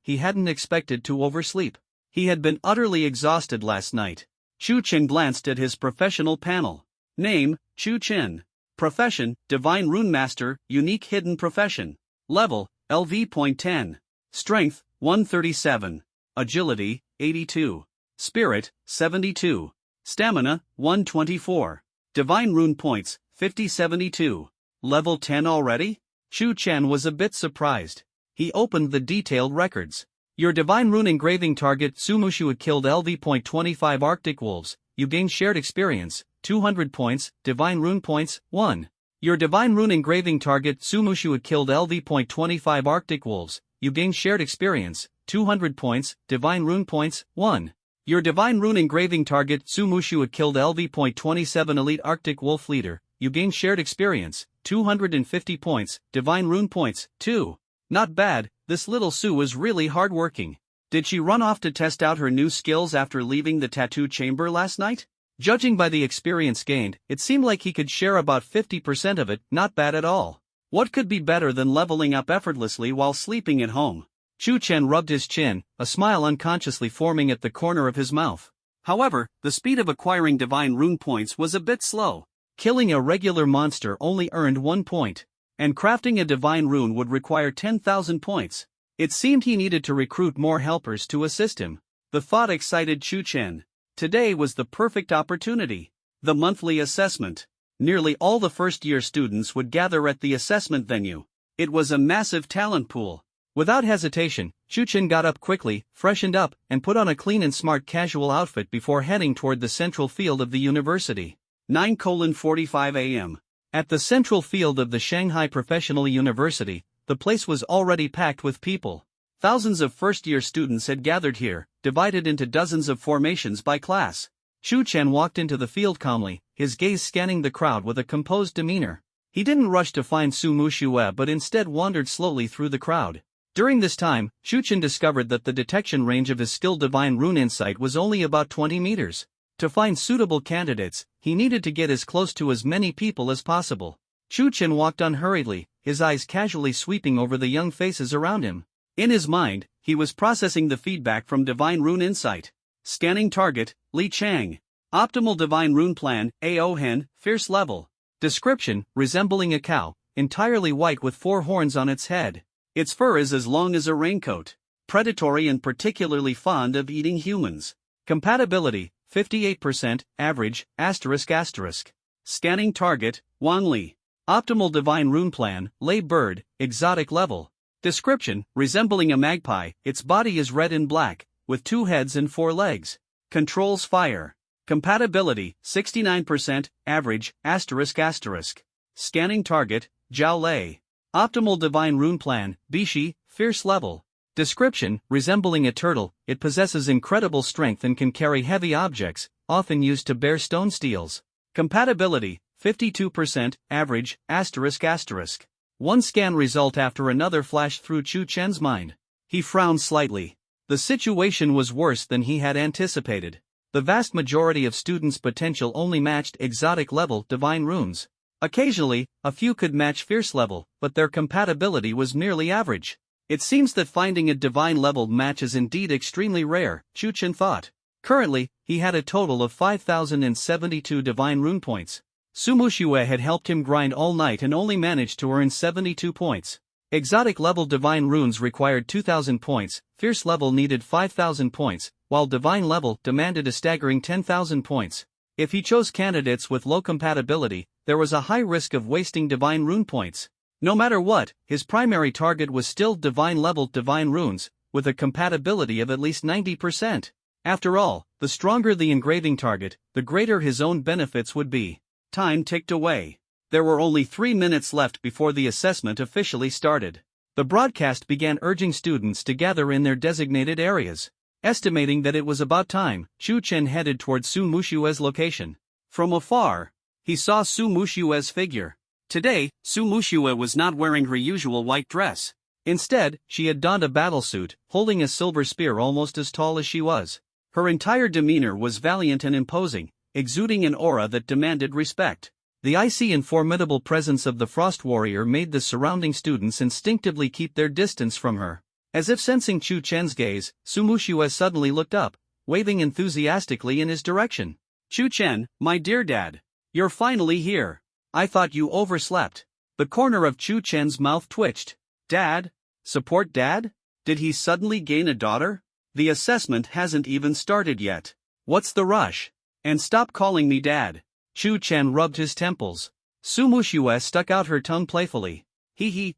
He hadn't expected to oversleep. He had been utterly exhausted last night. Chu Chen glanced at his professional panel. Name, Chu Chen. Profession, Divine Rune Master, Unique Hidden Profession. Level, LV.10. Strength, 137. Agility, 82. Spirit, 72. Stamina, 124. Divine Rune Points, 5072. Level 10 already? Chu Chen was a bit surprised. He opened the detailed records. Your Divine Rune engraving target Su Muxue killed LV.25 Arctic Wolves. You gain shared experience, 200 points, Divine Rune points, 1. Your Divine Rune engraving target Su Muxue killed LV.25 Arctic Wolves. You gain shared experience, 200 points, Divine Rune points, 1. Your Divine Rune engraving target Su Mushua killed LV.27 Elite Arctic Wolf Leader. You gain shared experience, 250 points, Divine Rune points, 2. Not bad, this little Su was really hardworking. Did she run off to test out her new skills after leaving the tattoo chamber last night? Judging by the experience gained, it seemed like he could share about 50% of it, not bad at all. What could be better than leveling up effortlessly while sleeping at home? Chu Chen rubbed his chin, a smile unconsciously forming at the corner of his mouth. However, the speed of acquiring Divine Rune points was a bit slow. Killing a regular monster only earned 1 point, and crafting a Divine Rune would require 10,000 points. It seemed he needed to recruit more helpers to assist him. The thought excited Chu Chen. Today was the perfect opportunity. The monthly assessment. Nearly all the first-year students would gather at the assessment venue. It was a massive talent pool. Without hesitation, Chu Chen got up quickly, freshened up, and put on a clean and smart casual outfit before heading toward the central field of the university. 9:45 a.m. At the central field of the Shanghai Professional University, the place was already packed with people. Thousands of first-year students had gathered here, divided into dozens of formations by class. Chu Chen walked into the field calmly, his gaze scanning the crowd with a composed demeanor. He didn't rush to find Su Mushue but instead wandered slowly through the crowd. During this time, Chu Chen discovered that the detection range of his skill Divine Rune Insight was only about 20 meters. To find suitable candidates, he needed to get as close to as many people as possible. Chu Chen walked unhurriedly, his eyes casually sweeping over the young faces around him. In his mind, he was processing the feedback from Divine Rune Insight. Scanning target, Li Chang. Optimal Divine Rune Plan, A.O. Hen, Fierce Level. Description, resembling a cow, entirely white with 4 horns on its head. Its fur is as long as a raincoat. Predatory and particularly fond of eating humans. Compatibility, 58%, average, ***. Scanning target, Wang Li. Optimal Divine Rune Plan, Lay Bird, exotic level. Description, resembling a magpie, its body is red and black, with 2 heads and 4 legs. Controls fire. Compatibility, 69%, average, ***. Scanning target, Zhao Lei. Optimal Divine Rune Plan, Bishi, Fierce Level. Description, resembling a turtle, it possesses incredible strength and can carry heavy objects, often used to bear stone steels. Compatibility, 52%, average, ***. One scan result after another flashed through Chu Chen's mind. He frowned slightly. The situation was worse than he had anticipated. The vast majority of students' potential only matched exotic level Divine Runes. Occasionally, a few could match Fierce Level, but their compatibility was merely average. It seems that finding a divine level match is indeed extremely rare, Chu Chen thought. Currently, he had a total of 5,072 Divine Rune points. Su Mushue had helped him grind all night and only managed to earn 72 points. Exotic level Divine Runes required 2,000 points, Fierce Level needed 5,000 points, while Divine Level demanded a staggering 10,000 points. If he chose candidates with low compatibility, there was a high risk of wasting Divine Rune points. No matter what, his primary target was still divine level Divine Runes, with a compatibility of at least 90%. After all, the stronger the engraving target, the greater his own benefits would be. Time ticked away. There were only 3 minutes left before the assessment officially started. The broadcast began urging students to gather in their designated areas. Estimating that it was about time, Chu Chen headed toward Su Mushue's location. From afar, he saw Su Mushue's figure. Today, Su Mushue was not wearing her usual white dress. Instead, she had donned a battlesuit, holding a silver spear almost as tall as she was. Her entire demeanor was valiant and imposing, exuding an aura that demanded respect. The icy and formidable presence of the Frost Warrior made the surrounding students instinctively keep their distance from her. As if sensing Chu Chen's gaze, Su Mushue suddenly looked up, waving enthusiastically in his direction. "Chu Chen, my dear dad. You're finally here. I thought you overslept." The corner of Chu Chen's mouth twitched. "Dad? Support dad? Did he suddenly gain a daughter? The assessment hasn't even started yet. What's the rush? And stop calling me dad." Chu Chen rubbed his temples. Su Mushue stuck out her tongue playfully.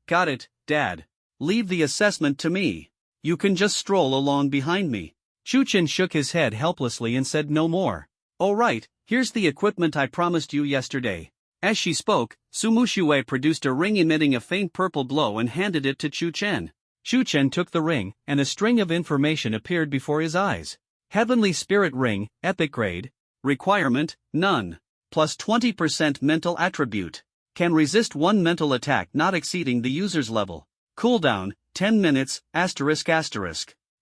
Got it, dad. Leave the assessment to me. You can just stroll along behind me." Chu Chen shook his head helplessly and said no more. "All right, here's the equipment I promised you yesterday." As she spoke, Su Mushue produced a ring emitting a faint purple glow and handed it to Chu Chen. Chu Chen took the ring, and a string of information appeared before his eyes. Heavenly Spirit Ring, Epic Grade. Requirement, none. Plus 20% mental attribute. Can resist one mental attack not exceeding the user's level. Cooldown, 10 minutes, ***.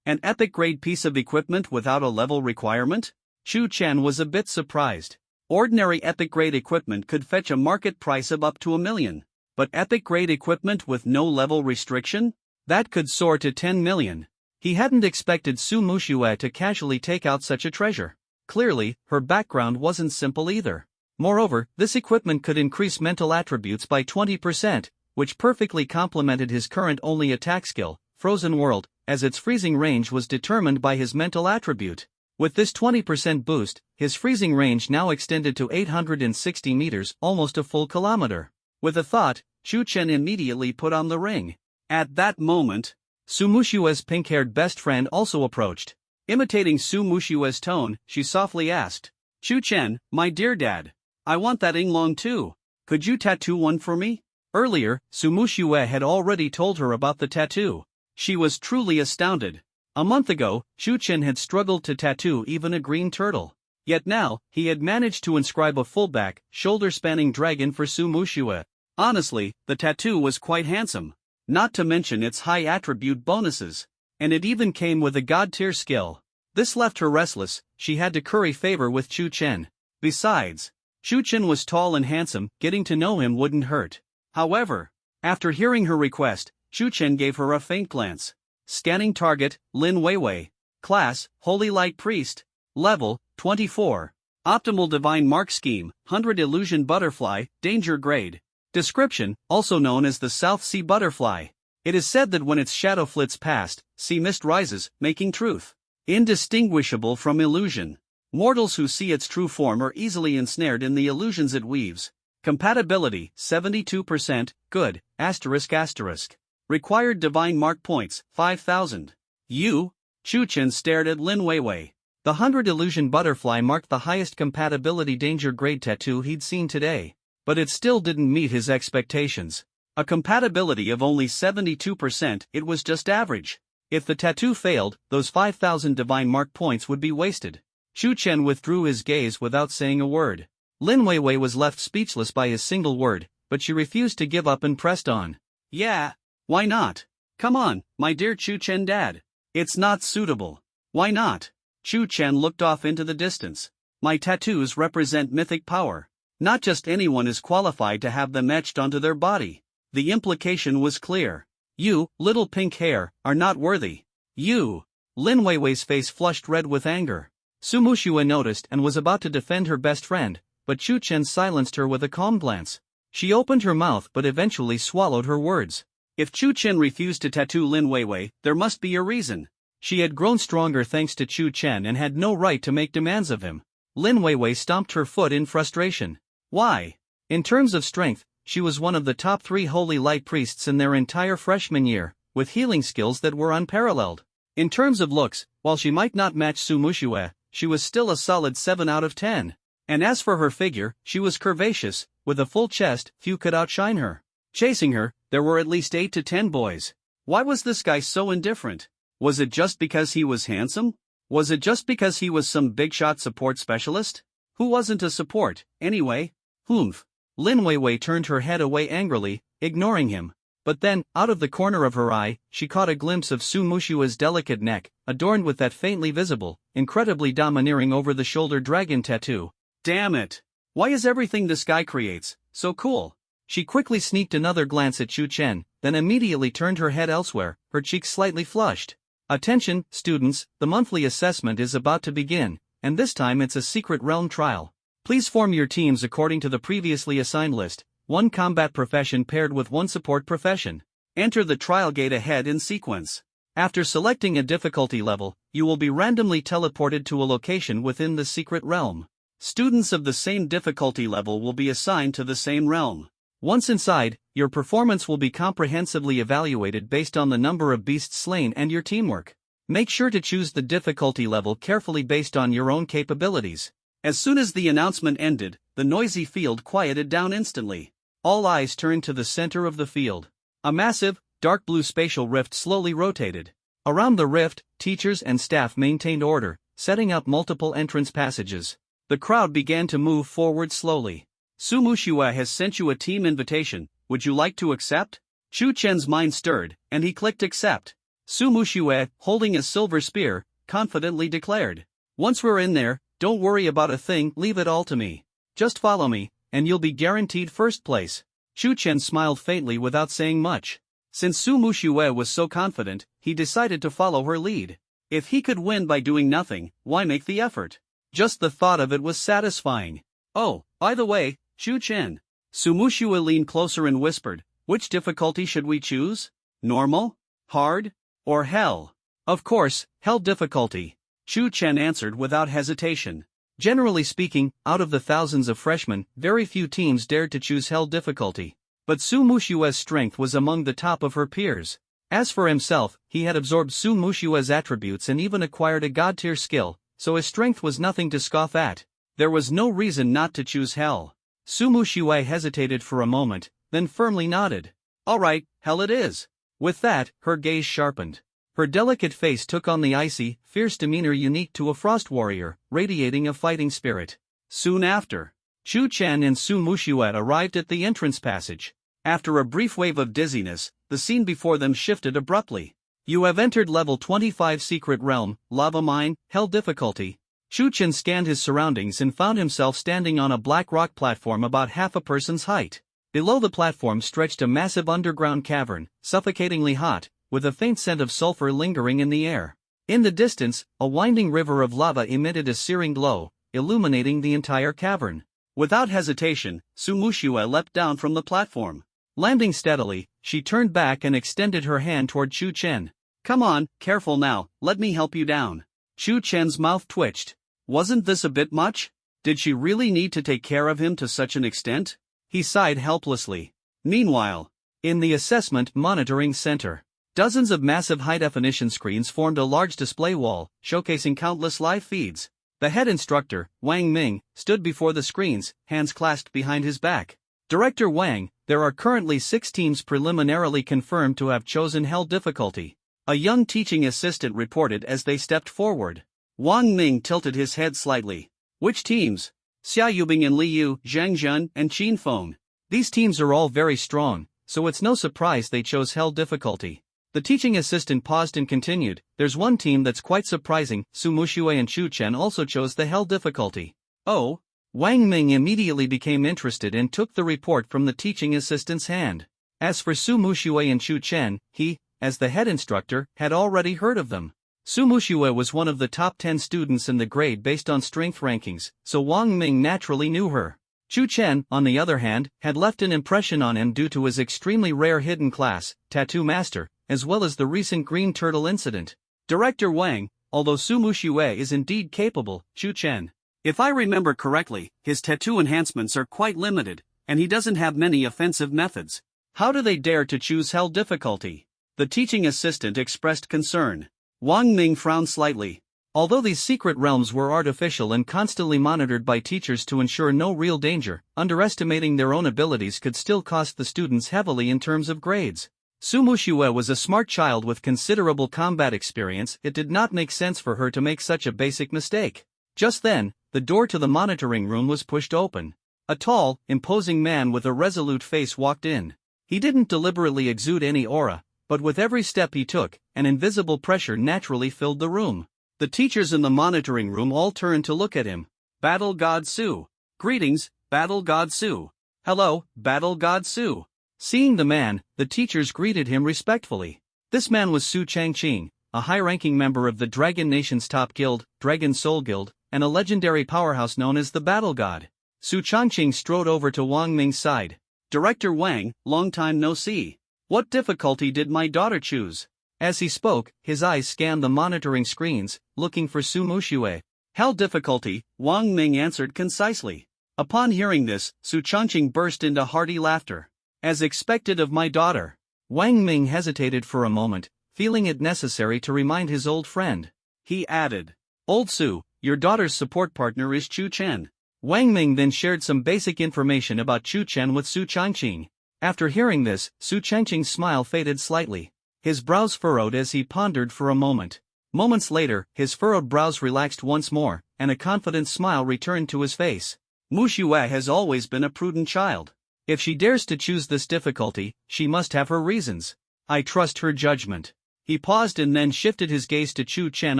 An epic grade piece of equipment without a level requirement? Chu Chen was a bit surprised. Ordinary epic grade equipment could fetch a market price of up to $1 million. But epic grade equipment with no level restriction? That could soar to 10 million. He hadn't expected Su Muxue to casually take out such a treasure. Clearly, her background wasn't simple either. Moreover, this equipment could increase mental attributes by 20%, which perfectly complemented his current only attack skill, Frozen World, as its freezing range was determined by his mental attribute. With this 20% boost, his freezing range now extended to 860 meters, almost a full kilometer. With a thought, Chu Chen immediately put on the ring. At that moment, Su Muxue's pink-haired best friend also approached. Imitating Su Muxue's tone, she softly asked, "Chu Chen, my dear dad, I want that Yinglong too. Could you tattoo one for me?" Earlier, Su Muxue had already told her about the tattoo. She was truly astounded. A month ago, Chu Chen had struggled to tattoo even a green turtle. Yet now, he had managed to inscribe a full-back, shoulder-spanning dragon for Su Muxue. Honestly, the tattoo was quite handsome. Not to mention its high attribute bonuses. And it even came with a god-tier skill. This left her restless. She had to curry favor with Chu Chen. Besides, Chu Chen was tall and handsome, getting to know him wouldn't hurt. However, after hearing her request, Chu Chen gave her a faint glance. Scanning target, Lin Weiwei. Class, Holy Light Priest. Level, 24. Optimal Divine Mark Scheme, 100 Illusion Butterfly, Danger Grade. Description, also known as the South Sea Butterfly. It is said that when its shadow flits past, sea mist rises, making truth indistinguishable from illusion. Mortals who see its true form are easily ensnared in the illusions it weaves. Compatibility, 72%, good, ***. Required Divine Mark Points, 5,000. Chu Chen stared at Lin Weiwei. The 100 Illusion Butterfly marked the highest compatibility danger grade tattoo he'd seen today. But it still didn't meet his expectations. A compatibility of only 72%, it was just average. If the tattoo failed, those 5,000 Divine Mark Points would be wasted. Chu Chen withdrew his gaze without saying a word. Lin Weiwei was left speechless by his single word, but she refused to give up and pressed on. "Yeah, why not? Come on, my dear Chu Chen dad. It's not suitable. Why not?" Chu Chen looked off into the distance. "My tattoos represent mythic power. Not just anyone is qualified to have them etched onto their body." The implication was clear. "You, little pink hair, are not worthy. You." Lin Weiwei's face flushed red with anger. Su Muxue noticed and was about to defend her best friend, but Chu Chen silenced her with a calm glance. She opened her mouth but eventually swallowed her words. If Chu Chen refused to tattoo Lin Weiwei, there must be a reason. She had grown stronger thanks to Chu Chen and had no right to make demands of him. Lin Weiwei stomped her foot in frustration. Why? In terms of strength, she was one of the top 3 Holy Light Priests in their entire freshman year, with healing skills that were unparalleled. In terms of looks, while she might not match Su Muxue, she was still a solid 7 out of 10. And as for her figure, she was curvaceous, with a full chest, few could outshine her. Chasing her, there were at least 8 to 10 boys. Why was this guy so indifferent? Was it just because he was handsome? Was it just because he was some big-shot support specialist? Who wasn't a support, anyway? Humph. Lin Weiwei turned her head away angrily, ignoring him. But then, out of the corner of her eye, she caught a glimpse of Su Muxue's delicate neck, adorned with that faintly visible, incredibly domineering over-the-shoulder dragon tattoo. Damn it! Why is everything this guy creates so cool? She quickly sneaked another glance at Chu Chen, then immediately turned her head elsewhere, her cheeks slightly flushed. Attention, students, the monthly assessment is about to begin, and this time it's a secret realm trial. Please form your teams according to the previously assigned list, 1 combat profession paired with 1 support profession. Enter the trial gate ahead in sequence. After selecting a difficulty level, you will be randomly teleported to a location within the secret realm. Students of the same difficulty level will be assigned to the same realm. Once inside, your performance will be comprehensively evaluated based on the number of beasts slain and your teamwork. Make sure to choose the difficulty level carefully based on your own capabilities. As soon as the announcement ended, the noisy field quieted down instantly. All eyes turned to the center of the field. A massive, dark blue spatial rift slowly rotated. Around the rift, teachers and staff maintained order, setting up multiple entrance passages. The crowd began to move forward slowly. Su Muxue has sent you a team invitation, would you like to accept? Chu Chen's mind stirred, and he clicked accept. Su Muxue, holding a silver spear, confidently declared. Once we're in there, don't worry about a thing, leave it all to me. Just follow me, and you'll be guaranteed first place. Chu Chen smiled faintly without saying much. Since Su Muxue was so confident, he decided to follow her lead. If he could win by doing nothing, why make the effort? Just the thought of it was satisfying. Oh, by the way, Chu Chen. Su Muxue leaned closer and whispered, which difficulty should we choose? Normal? Hard? Or hell? Of course, hell difficulty. Chu Chen answered without hesitation. Generally speaking, out of the thousands of freshmen, very few teams dared to choose hell difficulty. But Su Muxue's strength was among the top of her peers. As for himself, he had absorbed Su Muxue's attributes and even acquired a god-tier skill, so his strength was nothing to scoff at. There was no reason not to choose hell. Su Muxue hesitated for a moment, then firmly nodded. All right, hell it is. With that, her gaze sharpened. Her delicate face took on the icy, fierce demeanor unique to a frost warrior, radiating a fighting spirit. Soon after, Chu Chen and Su Muxue arrived at the entrance passage. After a brief wave of dizziness, the scene before them shifted abruptly. You have entered level 25 Secret Realm, Lava Mine, Hell difficulty. Chu Chen scanned his surroundings and found himself standing on a black rock platform about half a person's height. Below the platform stretched a massive underground cavern, suffocatingly hot, with a faint scent of sulfur lingering in the air. In the distance, a winding river of lava emitted a searing glow, illuminating the entire cavern. Without hesitation, Su Muxue leapt down from the platform. Landing steadily, she turned back and extended her hand toward Chu Chen. Come on, careful now, let me help you down. Chu Chen's mouth twitched. Wasn't this a bit much? Did she really need to take care of him to such an extent? He sighed helplessly. Meanwhile, in the assessment monitoring center, dozens of massive high-definition screens formed a large display wall, showcasing countless live feeds. The head instructor, Wang Ming, stood before the screens, hands clasped behind his back. Director Wang, there are currently 6 teams preliminarily confirmed to have chosen hell difficulty. A young teaching assistant reported as they stepped forward. Wang Ming tilted his head slightly. Which teams? Xia Yubing and Li Yu, Zhang Zhen, and Qin Feng. These teams are all very strong, so it's no surprise they chose hell difficulty. The teaching assistant paused and continued, there's one team that's quite surprising, Su Muxue and Chu Chen also chose the hell difficulty. Oh? Wang Ming immediately became interested and took the report from the teaching assistant's hand. As for Su Muxue and Chu Chen, he, as the head instructor, had already heard of them. Su Muxue was one of the top 10 students in the grade based on strength rankings, so Wang Ming naturally knew her. Chu Chen, on the other hand, had left an impression on him due to his extremely rare hidden class, Tattoo Master, as well as the recent Green Turtle incident. Director Wang, although Su Muxue is indeed capable, Chu Chen, if I remember correctly, his tattoo enhancements are quite limited, and he doesn't have many offensive methods. How do they dare to choose hell difficulty? The teaching assistant expressed concern. Wang Ming frowned slightly. Although these secret realms were artificial and constantly monitored by teachers to ensure no real danger, underestimating their own abilities could still cost the students heavily in terms of grades. Su Muxue was a smart child with considerable combat experience. It did not make sense for her to make such a basic mistake. Just then, the door to the monitoring room was pushed open. A tall, imposing man with a resolute face walked in. He didn't deliberately exude any aura, but with every step he took, an invisible pressure naturally filled the room. The teachers in the monitoring room all turned to look at him. Battle God Su. Greetings, Battle God Su. Hello, Battle God Su. Seeing the man, the teachers greeted him respectfully. This man was Su Changqing, a high-ranking member of the Dragon Nation's top guild, Dragon Soul Guild, and a legendary powerhouse known as the Battle God. Su Changqing strode over to Wang Ming's side. Director Wang, long time no see. What difficulty did my daughter choose? As he spoke, his eyes scanned the monitoring screens, looking for Su Muxue. Hell difficulty, Wang Ming answered concisely. Upon hearing this, Su Changqing burst into hearty laughter. As expected of my daughter. Wang Ming hesitated for a moment, feeling it necessary to remind his old friend. He added, Old Su, your daughter's support partner is Chu Chen. Wang Ming then shared some basic information about Chu Chen with Su Changqing. After hearing this, Su Changqing's smile faded slightly. His brows furrowed as he pondered for a moment. Moments later, his furrowed brows relaxed once more, and a confident smile returned to his face. Mu Xue has always been a prudent child. If she dares to choose this difficulty, she must have her reasons. I trust her judgment. He paused and then shifted his gaze to Chu Chen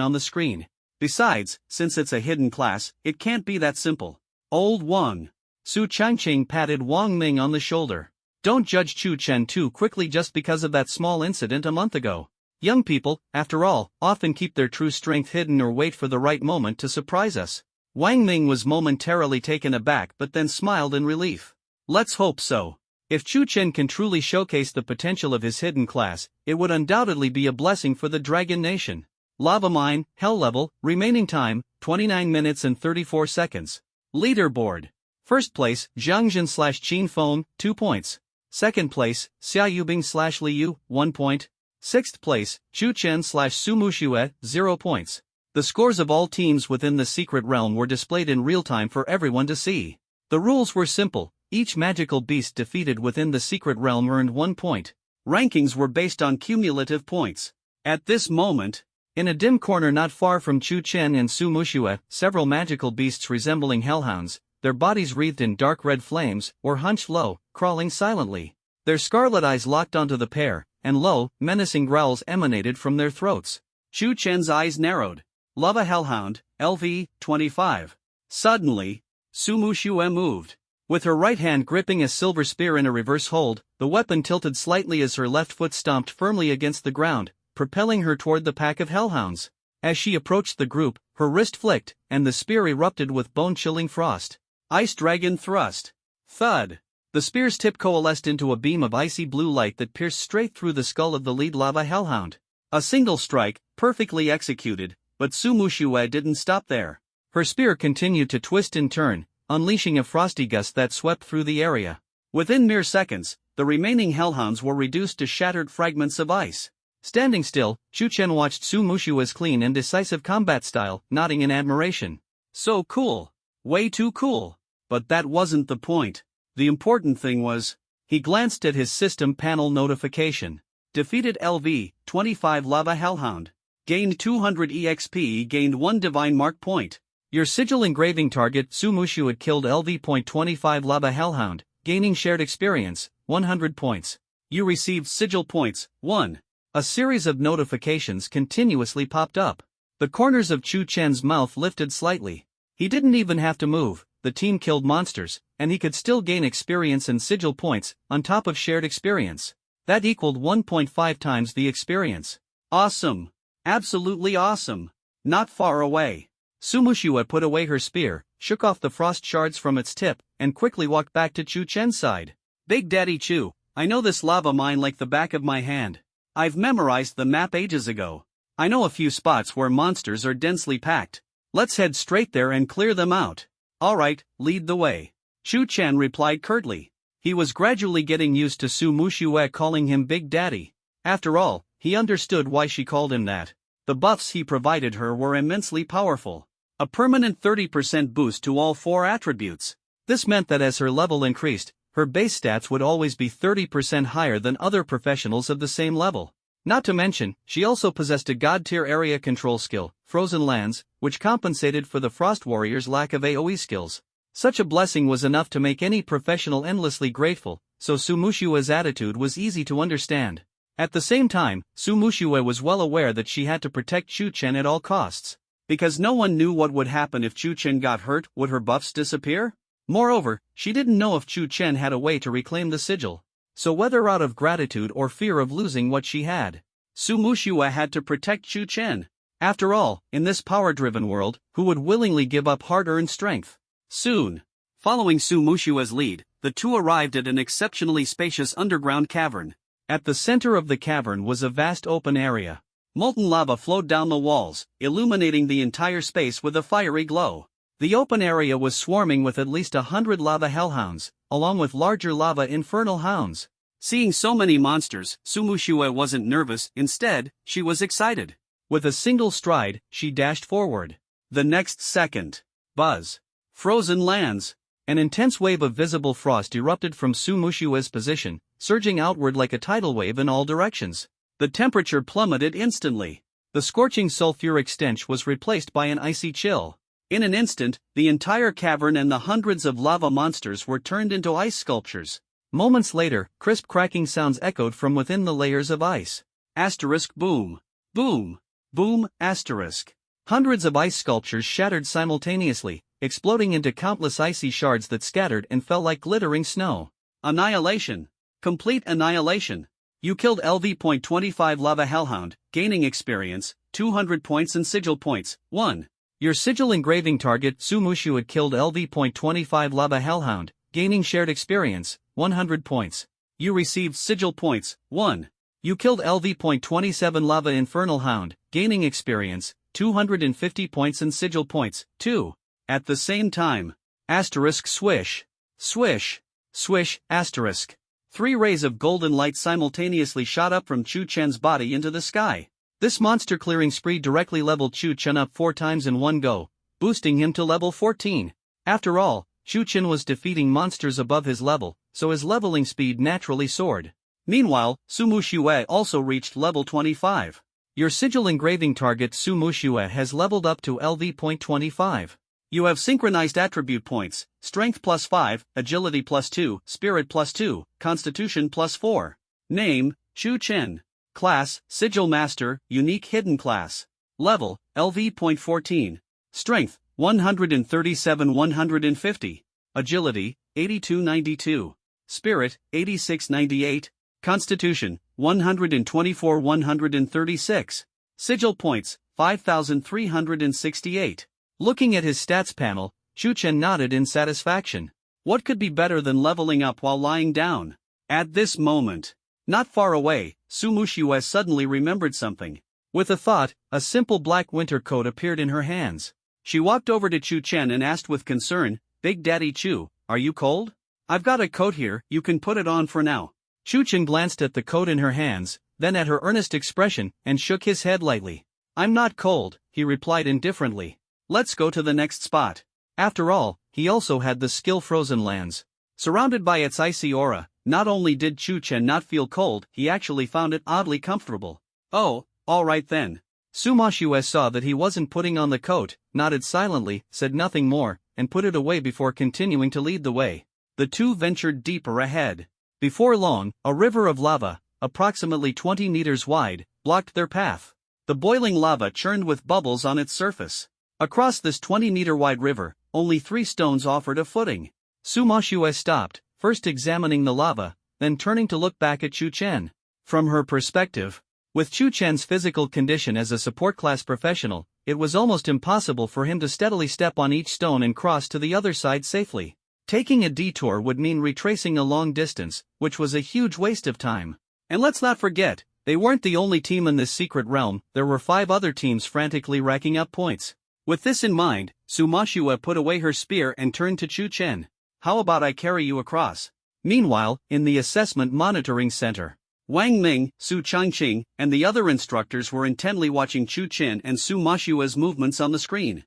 on the screen. Besides, since it's a hidden class, it can't be that simple. Old Wang. Su Changqing patted Wang Ming on the shoulder. Don't judge Chu Chen too quickly just because of that small incident a month ago. Young people, after all, often keep their true strength hidden or wait for the right moment to surprise us. Wang Ming was momentarily taken aback but then smiled in relief. Let's hope so. If Chu Chen can truly showcase the potential of his hidden class, it would undoubtedly be a blessing for the Dragon Nation. Lava Mine, Hell Level, remaining time, 29 minutes and 34 seconds. Leaderboard. First place, Zhang Jin/Qin Feng, 2 points. Second place, Xia Yubing/Liu, 1 point. Sixth place, Chu Chen/Su Muxue, 0 points. The scores of all teams within the secret realm were displayed in real time for everyone to see. The rules were simple. Each magical beast defeated within the secret realm earned 1 point. Rankings were based on cumulative points. At this moment, in a dim corner not far from Chu Chen and Su Muxue, several magical beasts resembling hellhounds, their bodies wreathed in dark red flames, were hunched low, crawling silently. Their scarlet eyes locked onto the pair, and low, menacing growls emanated from their throats. Chu Chen's eyes narrowed. Lava Hellhound, LV, 25. Suddenly, Su Muxue moved. With her right hand gripping a silver spear in a reverse hold, the weapon tilted slightly as her left foot stomped firmly against the ground, propelling her toward the pack of hellhounds. As she approached the group, her wrist flicked, and the spear erupted with bone-chilling frost. Ice Dragon Thrust. Thud. The spear's tip coalesced into a beam of icy blue light that pierced straight through the skull of the lead lava hellhound. A single strike, perfectly executed, but Su Muxue didn't stop there. Her spear continued to twist and turn, unleashing a frosty gust that swept through the area. Within mere seconds, the remaining hellhounds were reduced to shattered fragments of ice. Standing still, Chu Chen watched Su Muxue's clean and decisive combat style, nodding in admiration. So cool. Way too cool. But that wasn't the point. The important thing was, he glanced at his system panel notification. Defeated LV, 25 Lava Hellhound. Gained 200 EXP, gained 1 Divine Mark point. Your sigil engraving target Su Muxue had killed LV.25 Lava Hellhound, gaining shared experience, 100 points. You received sigil points, 1. A series of notifications continuously popped up. The corners of Chu Chen's mouth lifted slightly. He didn't even have to move, the team killed monsters, and he could still gain experience and sigil points, on top of shared experience. That equaled 1.5 times the experience. Awesome. Absolutely awesome. Not far away. Su Muxue put away her spear, shook off the frost shards from its tip, and quickly walked back to Chu Chen's side. Big Daddy Chu, I know this lava mine like the back of my hand. I've memorized the map ages ago. I know a few spots where monsters are densely packed. Let's head straight there and clear them out. Alright, lead the way. Chu Chen replied curtly. He was gradually getting used to Su Muxue calling him Big Daddy. After all, he understood why she called him that. The buffs he provided her were immensely powerful. A permanent 30% boost to all 4 attributes. This meant that as her level increased, her base stats would always be 30% higher than other professionals of the same level. Not to mention, she also possessed a god-tier area control skill, Frozen Lands, which compensated for the Frost Warrior's lack of AoE skills. Such a blessing was enough to make any professional endlessly grateful, so Su Muxue's attitude was easy to understand. At the same time, Su Muxue was well aware that she had to protect Chu Chen at all costs. Because no one knew what would happen if Chu Chen got hurt. Would her buffs disappear? Moreover, she didn't know if Chu Chen had a way to reclaim the sigil. So whether out of gratitude or fear of losing what she had, Su Muxue had to protect Chu Chen. After all, in this power-driven world, who would willingly give up hard-earned strength? Soon, following Su Muxue's lead, the two arrived at an exceptionally spacious underground cavern. At the center of the cavern was a vast open area. Molten lava flowed down the walls, illuminating the entire space with a fiery glow. The open area was swarming with at least 100 lava hellhounds, along with larger lava infernal hounds. Seeing so many monsters, Su Muxue wasn't nervous, instead, she was excited. With a single stride, she dashed forward. The next second. Buzz. Frozen Lands. An intense wave of visible frost erupted from Su Muxue's position, surging outward like a tidal wave in all directions. The temperature plummeted instantly. The scorching sulfuric stench was replaced by an icy chill. In an instant, the entire cavern and the hundreds of lava monsters were turned into ice sculptures. Moments later, crisp cracking sounds echoed from within the layers of ice. Asterisk boom. Boom. Boom, asterisk. Hundreds of ice sculptures shattered simultaneously, exploding into countless icy shards that scattered and fell like glittering snow. Annihilation. Complete annihilation. You killed LV.25 Lava Hellhound, gaining experience, 200 points and sigil points, 1. Your sigil engraving target Sumushu had killed LV.25 Lava Hellhound, gaining shared experience, 100 points. You received sigil points, 1. You killed LV.27 Lava Infernal Hound, gaining experience, 250 points and sigil points, 2. At the same time. Asterisk swish. Swish. Swish, asterisk. 3 rays of golden light simultaneously shot up from Chu Chen's body into the sky. This monster-clearing spree directly leveled Chu Chen up 4 times in one go, boosting him to level 14. After all, Chu Chen was defeating monsters above his level, so his leveling speed naturally soared. Meanwhile, Sumu Shue also reached level 25. Your sigil engraving target Sumu Shue has leveled up to LV.25. You have synchronized attribute points, Strength plus 5, Agility plus 2, Spirit plus 2, Constitution plus 4. Name, Chu Chen. Class, Sigil Master, Unique Hidden Class. Level, LV.14. Strength, 137-150. Agility, 82-92. Spirit, 86-98. Constitution, 124-136. Sigil points, 5,368. Looking at his stats panel, Chu Chen nodded in satisfaction. What could be better than leveling up while lying down? At this moment, not far away, Sumu Shue suddenly remembered something. With a thought, a simple black winter coat appeared in her hands. She walked over to Chu Chen and asked with concern, "Big Daddy Chu, are you cold? I've got a coat here, you can put it on for now." Chu Chen glanced at the coat in her hands, then at her earnest expression, and shook his head lightly. "I'm not cold," he replied indifferently. "Let's go to the next spot." After all, he also had the skill Frozen Lands. Surrounded by its icy aura, not only did Chu Chen not feel cold, he actually found it oddly comfortable. "Oh, alright then." Sumu Shue saw that he wasn't putting on the coat, nodded silently, said nothing more, and put it away before continuing to lead the way. The two ventured deeper ahead. Before long, a river of lava, approximately 20 meters wide, blocked their path. The boiling lava churned with bubbles on its surface. Across this 20-meter-wide river, only 3 stones offered a footing. Sumu Shue stopped, first examining the lava, then turning to look back at Chu Chen. From her perspective, with Chu Chen's physical condition as a support class professional, it was almost impossible for him to steadily step on each stone and cross to the other side safely. Taking a detour would mean retracing a long distance, which was a huge waste of time. And let's not forget, they weren't the only team in this secret realm, there were 5 other teams frantically racking up points. With this in mind, Sumu Shue put away her spear and turned to Chu Chen. "How about I carry you across?" Meanwhile, in the assessment monitoring center, Wang Ming, Su Changqing, and the other instructors were intently watching Chu Chen and Sumu Shue's movements on the screen.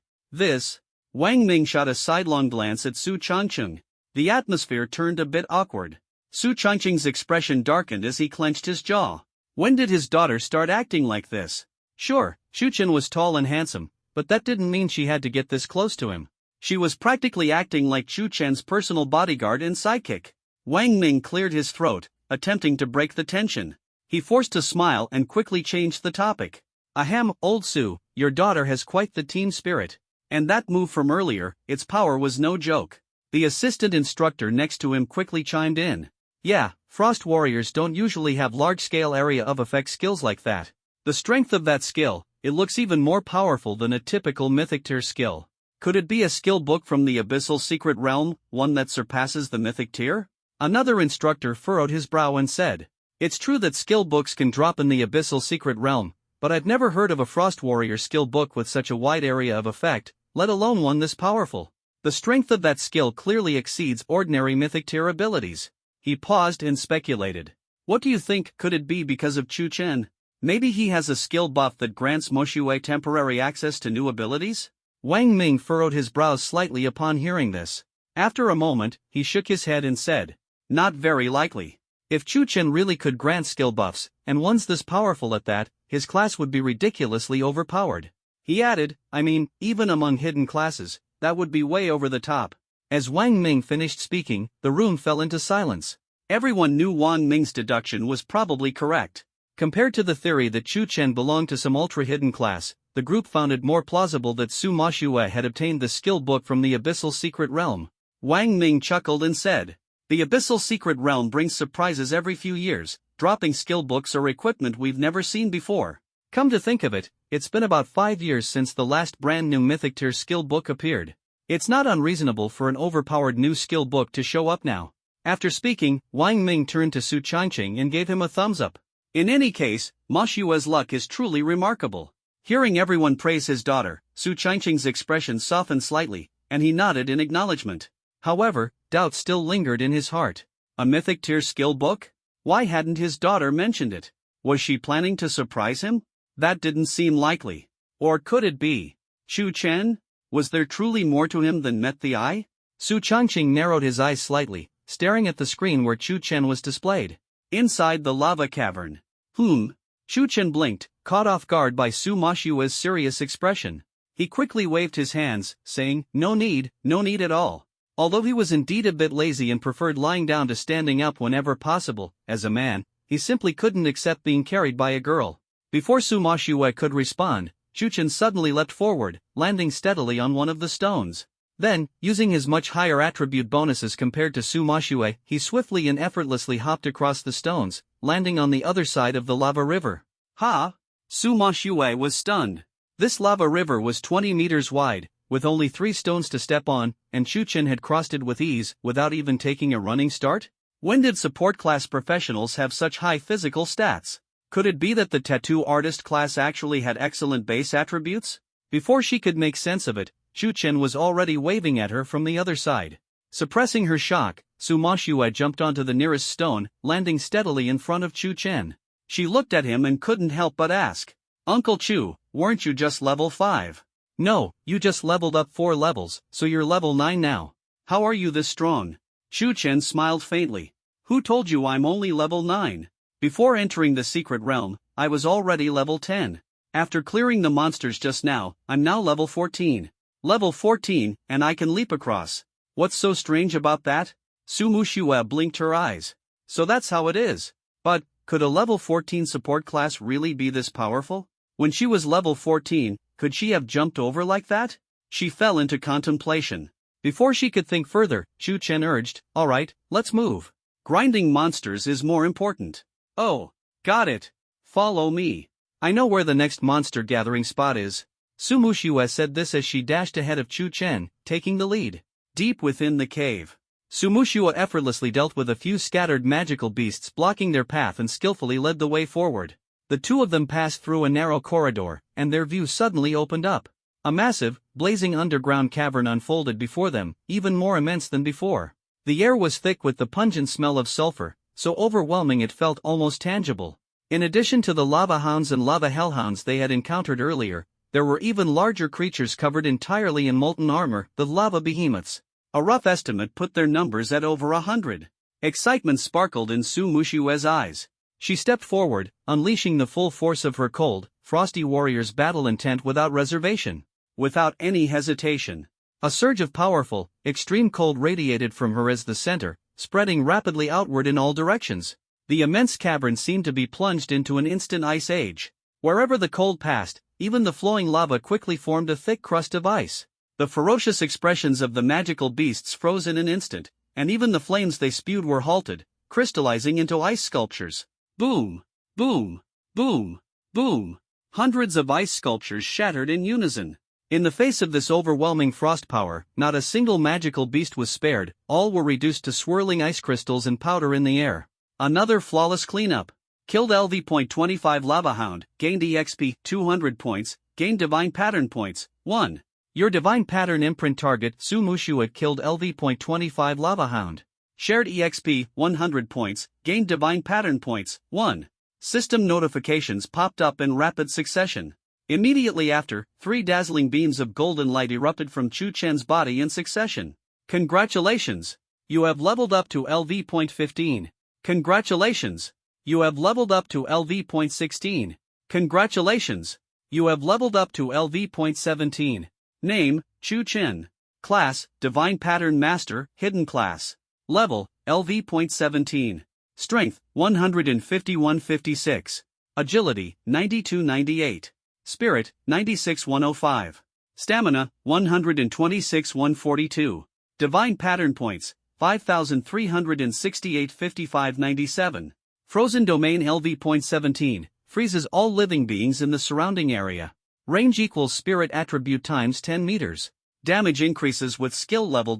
Wang Ming shot a sidelong glance at Su Changqing. The atmosphere turned a bit awkward. Su Changqing's expression darkened as he clenched his jaw. When did his daughter start acting like this? Sure, Chu Chen was tall and handsome, but that didn't mean she had to get this close to him. She was practically acting like Chu Chen's personal bodyguard and sidekick. Wang Ming cleared his throat, attempting to break the tension. He forced a smile and quickly changed the topic. "Ahem, old Su, your daughter has quite the team spirit. And that move from earlier, its power was no joke." The assistant instructor next to him quickly chimed in. "Yeah, Frost Warriors don't usually have large-scale area of effect skills like that. The strength of that skill, it looks even more powerful than a typical Mythic tier skill. Could it be a skill book from the Abyssal Secret Realm, one that surpasses the Mythic tier?" Another instructor furrowed his brow and said, "It's true that skill books can drop in the Abyssal Secret Realm, but I've never heard of a Frost Warrior skill book with such a wide area of effect, let alone one this powerful. The strength of that skill clearly exceeds ordinary Mythic tier abilities." He paused and speculated. "What do you think, could it be because of Chu Chen? Maybe he has a skill buff that grants Mo Shue temporary access to new abilities?" Wang Ming furrowed his brows slightly upon hearing this. After a moment, he shook his head and said, "Not very likely. If Chu Chen really could grant skill buffs, and one's this powerful at that, his class would be ridiculously overpowered. He added, I mean, even among hidden classes, that would be way over the top. As Wang Ming finished speaking, the room fell into silence. Everyone knew Wang Ming's deduction was probably correct. Compared to the theory that Chu Chen belonged to some ultra-hidden class, the group found it more plausible that Su Moshue had obtained the skill book from the Abyssal Secret Realm. Wang Ming chuckled and said, the Abyssal Secret Realm brings surprises every few years, dropping skill books or equipment we've never seen before. Come to think of it, it's been about 5 years since the last brand new Mythic Tier skill book appeared. It's not unreasonable for an overpowered new skill book to show up now. After speaking, Wang Ming turned to Su Changqing and gave him a thumbs up. In any case, Ma Xue's luck is truly remarkable. Hearing everyone praise his daughter, Su Changqing's expression softened slightly, and he nodded in acknowledgement. However, doubt still lingered in his heart. A Mythic Tier skill book? Why hadn't his daughter mentioned it? Was she planning to surprise him? That didn't seem likely. Or could it be Chu Chen? Was there truly more to him than met the eye? Su Changqing narrowed his eyes slightly, staring at the screen where Chu Chen was displayed. Inside the lava cavern. Chu Chen blinked, caught off guard by Su Moshue's serious expression. He quickly waved his hands, saying, no need at all. Although he was indeed a bit lazy and preferred lying down to standing up whenever possible, as a man, he simply couldn't accept being carried by a girl. Before Su Moshue could respond, Chu Chen suddenly leapt forward, landing steadily on one of the stones. Then, using his much higher attribute bonuses compared to Su Moshue, he swiftly and effortlessly hopped across the stones, landing on the other side of the lava river. Ha! Su Moshue was stunned. This lava river was 20 meters wide, with only 3 stones to step on, and Chu Chen had crossed it with ease, without even taking a running start? When did support class professionals have such high physical stats? Could it be that the tattoo artist class actually had excellent base attributes? Before she could make sense of it, Chu Chen was already waving at her from the other side. Suppressing her shock, Su Moshue jumped onto the nearest stone, landing steadily in front of Chu Chen. She looked at him and couldn't help but ask, Uncle Chu, weren't you just level 5? No, you just leveled up 4 levels, so you're level 9 now. How are you this strong? Chu Chen smiled faintly. Who told you I'm only level 9? Before entering the secret realm, I was already level 10. After clearing the monsters just now, I'm now level 14. Level 14, and I can leap across. What's so strange about that? Su Moshue blinked her eyes. So that's how it is. But, could a level 14 support class really be this powerful? When she was level 14, could she have jumped over like that? She fell into contemplation. Before she could think further, Chu Chen urged, alright, let's move. Grinding monsters is more important. Oh, got it. Follow me. I know where the next monster gathering spot is. Su Moshue said this as she dashed ahead of Chu Chen, taking the lead. Deep within the cave, Su Moshue effortlessly dealt with a few scattered magical beasts blocking their path and skillfully led the way forward. The two of them passed through a narrow corridor, and their view suddenly opened up. A massive, blazing underground cavern unfolded before them, even more immense than before. The air was thick with the pungent smell of sulfur, so overwhelming it felt almost tangible. In addition to the lava hounds and lava hellhounds they had encountered earlier, there were even larger creatures covered entirely in molten armor, the lava behemoths. A rough estimate put their numbers at over 100. Excitement sparkled in Su Moshue's eyes. She stepped forward, unleashing the full force of her cold, frosty warrior's battle intent without reservation. Without any hesitation. A surge of powerful, extreme cold radiated from her as the center, spreading rapidly outward in all directions. The immense cavern seemed to be plunged into an instant ice age. Wherever the cold passed, even the flowing lava quickly formed a thick crust of ice. The ferocious expressions of the magical beasts froze in an instant, and even the flames they spewed were halted, crystallizing into ice sculptures. Boom! Boom! Boom! Boom! Hundreds of ice sculptures shattered in unison. In the face of this overwhelming frost power, not a single magical beast was spared, all were reduced to swirling ice crystals and powder in the air. Another flawless cleanup. Killed LV.25 Lava Hound, gained EXP 200 points, gained Divine Pattern points, 1. Your Divine Pattern imprint target Su Moshue killed LV.25 Lava Hound. Shared EXP 100 points, gained Divine Pattern points, 1. System notifications popped up in rapid succession. Immediately after, 3 dazzling beams of golden light erupted from Chu Chen's body in succession. Congratulations! You have leveled up to LV.15. Congratulations! You have leveled up to LV.16. Congratulations! You have leveled up to LV.17. Name, Chu Chen. Class, Divine Pattern Master, Hidden Class. Level, LV.17. Strength, 151-56. Agility, 92-98. Spirit, 96-105. Stamina, 126-142. Divine Pattern Points, 5,368-55-97. Frozen Domain LV.17, freezes all living beings in the surrounding area. Range equals Spirit Attribute times 10 meters. Damage increases with skill level.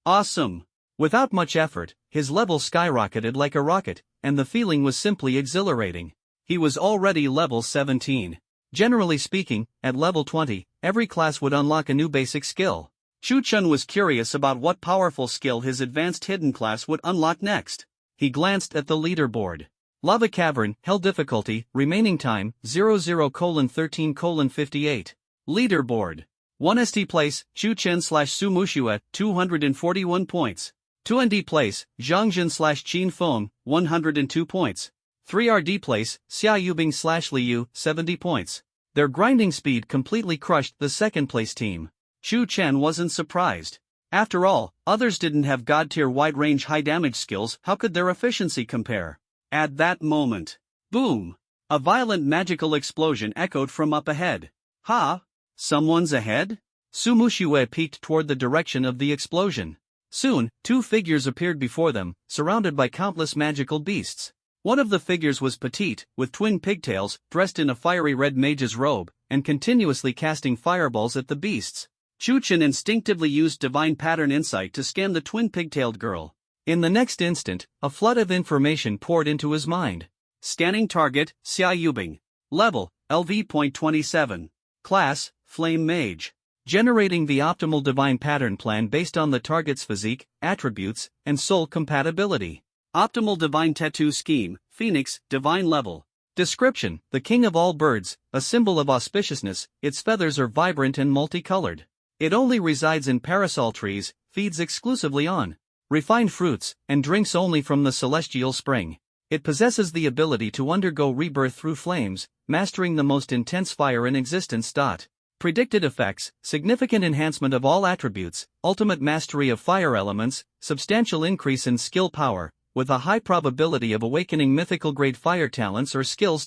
Awesome! Without much effort, his level skyrocketed like a rocket, and the feeling was simply exhilarating. He was already level 17. Generally speaking, at level 20, every class would unlock a new basic skill. Chu Chen was curious about what powerful skill his advanced hidden class would unlock next. He glanced at the leaderboard. Lava Cavern, Hell Difficulty, Remaining Time, 00:13:58. Leaderboard. 1 ST Place, Chu Chen/Su Muxue, 241 points. 2 ND Place, Zhang Jin/Qin Feng, 102 points. 3 RD Place, Xia Yubing/Liu, 70 points. Their grinding speed completely crushed the second place team. Chu Chen wasn't surprised. After all, others didn't have god-tier wide-range high-damage skills, how could their efficiency compare? At that moment, boom! A violent magical explosion echoed from up ahead. Ha! Someone's ahead? Su Muxue peeked toward the direction of the explosion. Soon, two figures appeared before them, surrounded by countless magical beasts. One of the figures was petite, with twin pigtails, dressed in a fiery red mage's robe, and continuously casting fireballs at the beasts. Chu Chen instinctively used Divine Pattern Insight to scan the twin pigtailed girl. In the next instant, a flood of information poured into his mind. Scanning target, Xia Yubing. Level, LV.27. Class, Flame Mage. Generating the optimal divine pattern plan based on the target's physique, attributes, and soul compatibility. Optimal divine tattoo scheme, Phoenix, divine level. Description: the king of all birds, a symbol of auspiciousness, its feathers are vibrant and multicolored. It only resides in parasol trees, feeds exclusively on refined fruits, and drinks only from the celestial spring. It possesses the ability to undergo rebirth through flames, mastering the most intense fire in existence. Predicted effects: significant enhancement of all attributes, ultimate mastery of fire elements, substantial increase in skill power, with a high probability of awakening mythical grade fire talents or skills.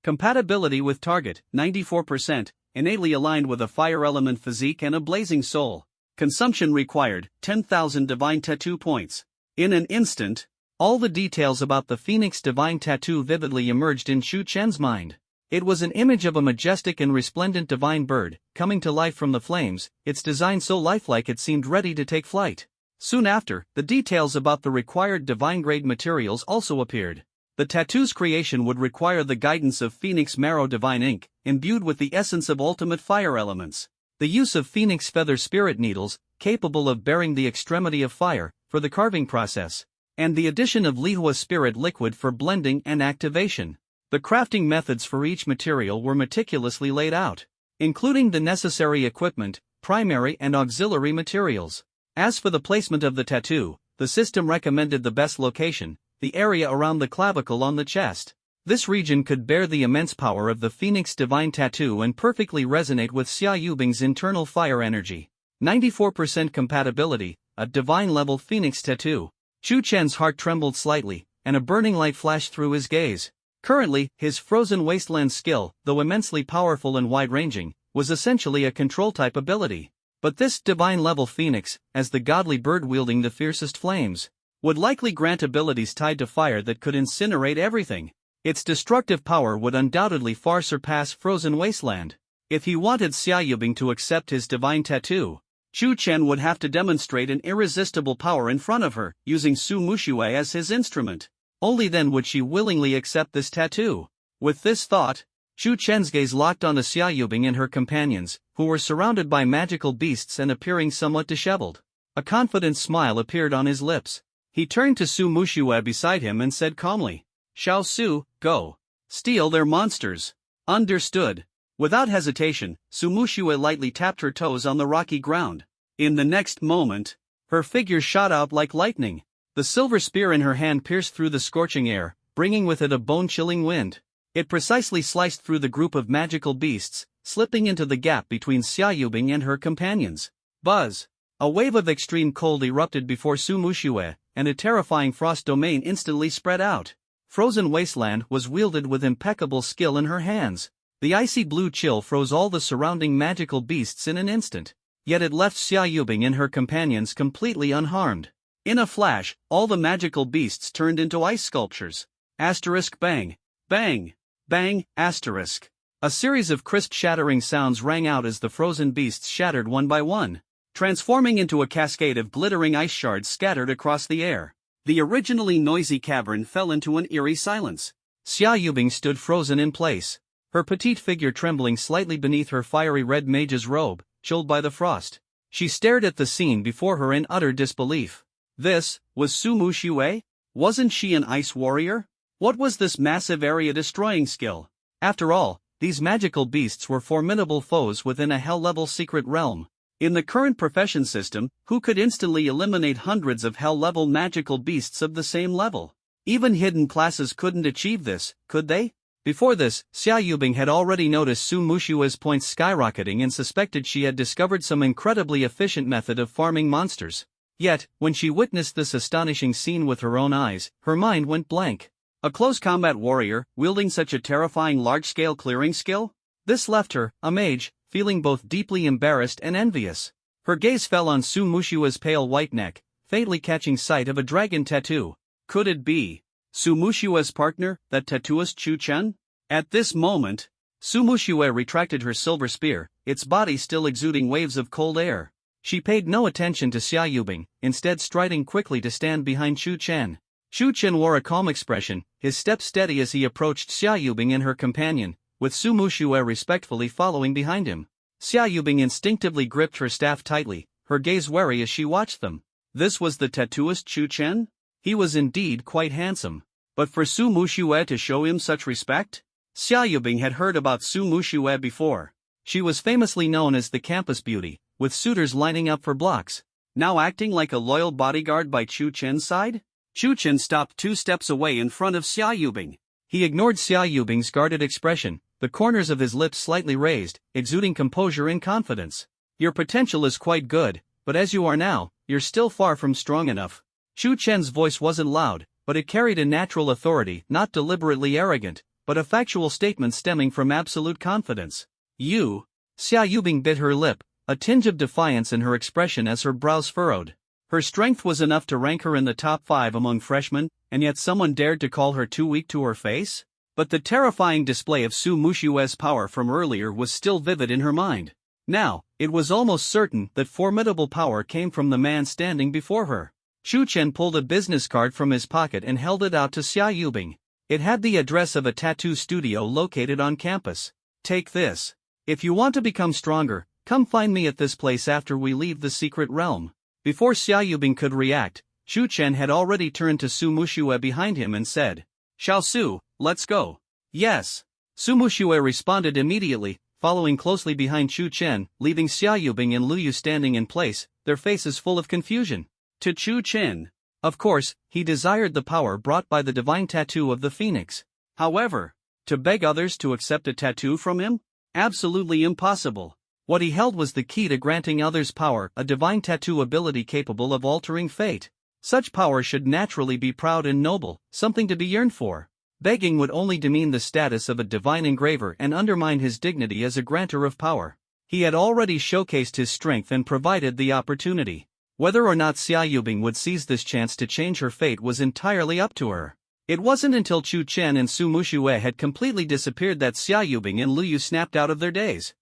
Compatibility with target, 94%, innately aligned with a fire element physique and a blazing soul. Consumption required, 10,000 divine tattoo points. In an instant, all the details about the Phoenix divine tattoo vividly emerged in Chu Chen's mind. It was an image of a majestic and resplendent divine bird, coming to life from the flames, its design so lifelike it seemed ready to take flight. Soon after, the details about the required divine-grade materials also appeared. The tattoo's creation would require the guidance of Phoenix Marrow Divine Ink, imbued with the essence of ultimate fire elements. The use of Phoenix Feather Spirit Needles, capable of bearing the extremity of fire, for the carving process. And the addition of Lihua Spirit Liquid for blending and activation. The crafting methods for each material were meticulously laid out, including the necessary equipment, primary and auxiliary materials. As for the placement of the tattoo, the system recommended the best location, the area around the clavicle on the chest. This region could bear the immense power of the Phoenix Divine Tattoo and perfectly resonate with Xia Yubing's internal fire energy. 94% compatibility, a divine-level Phoenix Tattoo. Chu Chen's heart trembled slightly, and a burning light flashed through his gaze. Currently, his Frozen Wasteland skill, though immensely powerful and wide-ranging, was essentially a control-type ability. But this divine-level Phoenix, as the godly bird wielding the fiercest flames, would likely grant abilities tied to fire that could incinerate everything. Its destructive power would undoubtedly far surpass Frozen Wasteland. If he wanted Xia Yubing to accept his divine tattoo, Chu Chen would have to demonstrate an irresistible power in front of her, using Su Muxue as his instrument. Only then would she willingly accept this tattoo. With this thought, Chu Chen's gaze locked onto Xia Yubing and her companions, who were surrounded by magical beasts and appearing somewhat disheveled. A confident smile appeared on his lips. He turned to Su Muxue beside him and said calmly, "Xiao Su, go. Steal their monsters." Understood. Without hesitation, Su Muxue lightly tapped her toes on the rocky ground. In the next moment, her figure shot out like lightning. The silver spear in her hand pierced through the scorching air, bringing with it a bone-chilling wind. It precisely sliced through the group of magical beasts, slipping into the gap between Xia Yubing and her companions. Buzz! A wave of extreme cold erupted before Su Muxue, and a terrifying frost domain instantly spread out. Frozen Wasteland was wielded with impeccable skill in her hands. The icy blue chill froze all the surrounding magical beasts in an instant. Yet it left Xia Yubing and her companions completely unharmed. In a flash, all the magical beasts turned into ice sculptures. Asterisk bang. Bang. Bang, asterisk. A series of crisp shattering sounds rang out as the frozen beasts shattered one by one, transforming into a cascade of glittering ice shards scattered across the air. The originally noisy cavern fell into an eerie silence. Xia Yubing stood frozen in place, her petite figure trembling slightly beneath her fiery red mage's robe, chilled by the frost. She stared at the scene before her in utter disbelief. This was Su Muxue? Wasn't she an ice warrior? What was this massive area-destroying skill? After all, these magical beasts were formidable foes within a hell-level secret realm. In the current profession system, who could instantly eliminate hundreds of hell-level magical beasts of the same level? Even hidden classes couldn't achieve this, could they? Before this, Xia Yubing had already noticed Su Muxue's points skyrocketing and suspected she had discovered some incredibly efficient method of farming monsters. Yet, when she witnessed this astonishing scene with her own eyes, her mind went blank. A close combat warrior, wielding such a terrifying large-scale clearing skill? This left her, a mage, feeling both deeply embarrassed and envious. Her gaze fell on Su Muxue's pale white neck, faintly catching sight of a dragon tattoo. Could it be Su Muxue's partner, that tattooist Chu Chen? At this moment, Su Muxue retracted her silver spear, its body still exuding waves of cold air. She paid no attention to Xia Yubing, instead striding quickly to stand behind Chu Chen. Chu Chen wore a calm expression, his step steady as he approached Xia Yubing and her companion, with Su Muxue respectfully following behind him. Xia Yubing instinctively gripped her staff tightly, her gaze wary as she watched them. This was the tattooist Chu Chen? He was indeed quite handsome. But for Su Muxue to show him such respect? Xia Yubing had heard about Su Muxue before. She was famously known as the campus beauty, with suitors lining up for blocks. Now acting like a loyal bodyguard by Chu Chen's side? Chu Chen stopped 2 steps away in front of Xia Yubing. He ignored Xia Yubing's guarded expression, the corners of his lips slightly raised, exuding composure and confidence. Your potential is quite good, but as you are now, you're still far from strong enough. Chu Chen's voice wasn't loud, but it carried a natural authority, not deliberately arrogant, but a factual statement stemming from absolute confidence. You? Xia Yubing bit her lip, a tinge of defiance in her expression as her brows furrowed. Her strength was enough to rank her in the top 5 among freshmen, and yet someone dared to call her too weak to her face? But the terrifying display of Su Muxue's power from earlier was still vivid in her mind. Now, it was almost certain that formidable power came from the man standing before her. Chu Chen pulled a business card from his pocket and held it out to Xia Yubing. It had the address of a tattoo studio located on campus. Take this. If you want to become stronger, come find me at this place after we leave the secret realm. Before Xia Yubing could react, Chu Chen had already turned to Su Muxue behind him and said, Xiao Su, let's go. Yes. Su Muxue responded immediately, following closely behind Chu Chen, leaving Xia Yubing and Lu Yu standing in place, their faces full of confusion. To Chu Chen. Of course, he desired the power brought by the divine tattoo of the phoenix. However, to beg others to accept a tattoo from him? Absolutely impossible. What he held was the key to granting others power, a divine tattoo ability capable of altering fate. Such power should naturally be proud and noble, something to be yearned for. Begging would only demean the status of a divine engraver and undermine his dignity as a grantor of power. He had already showcased his strength and provided the opportunity. Whether or not Xia Yubing would seize this chance to change her fate was entirely up to her. It wasn't until Chu Chen and Su Muxue had completely disappeared that Xia Yubing and Lu Yu snapped out of their daze.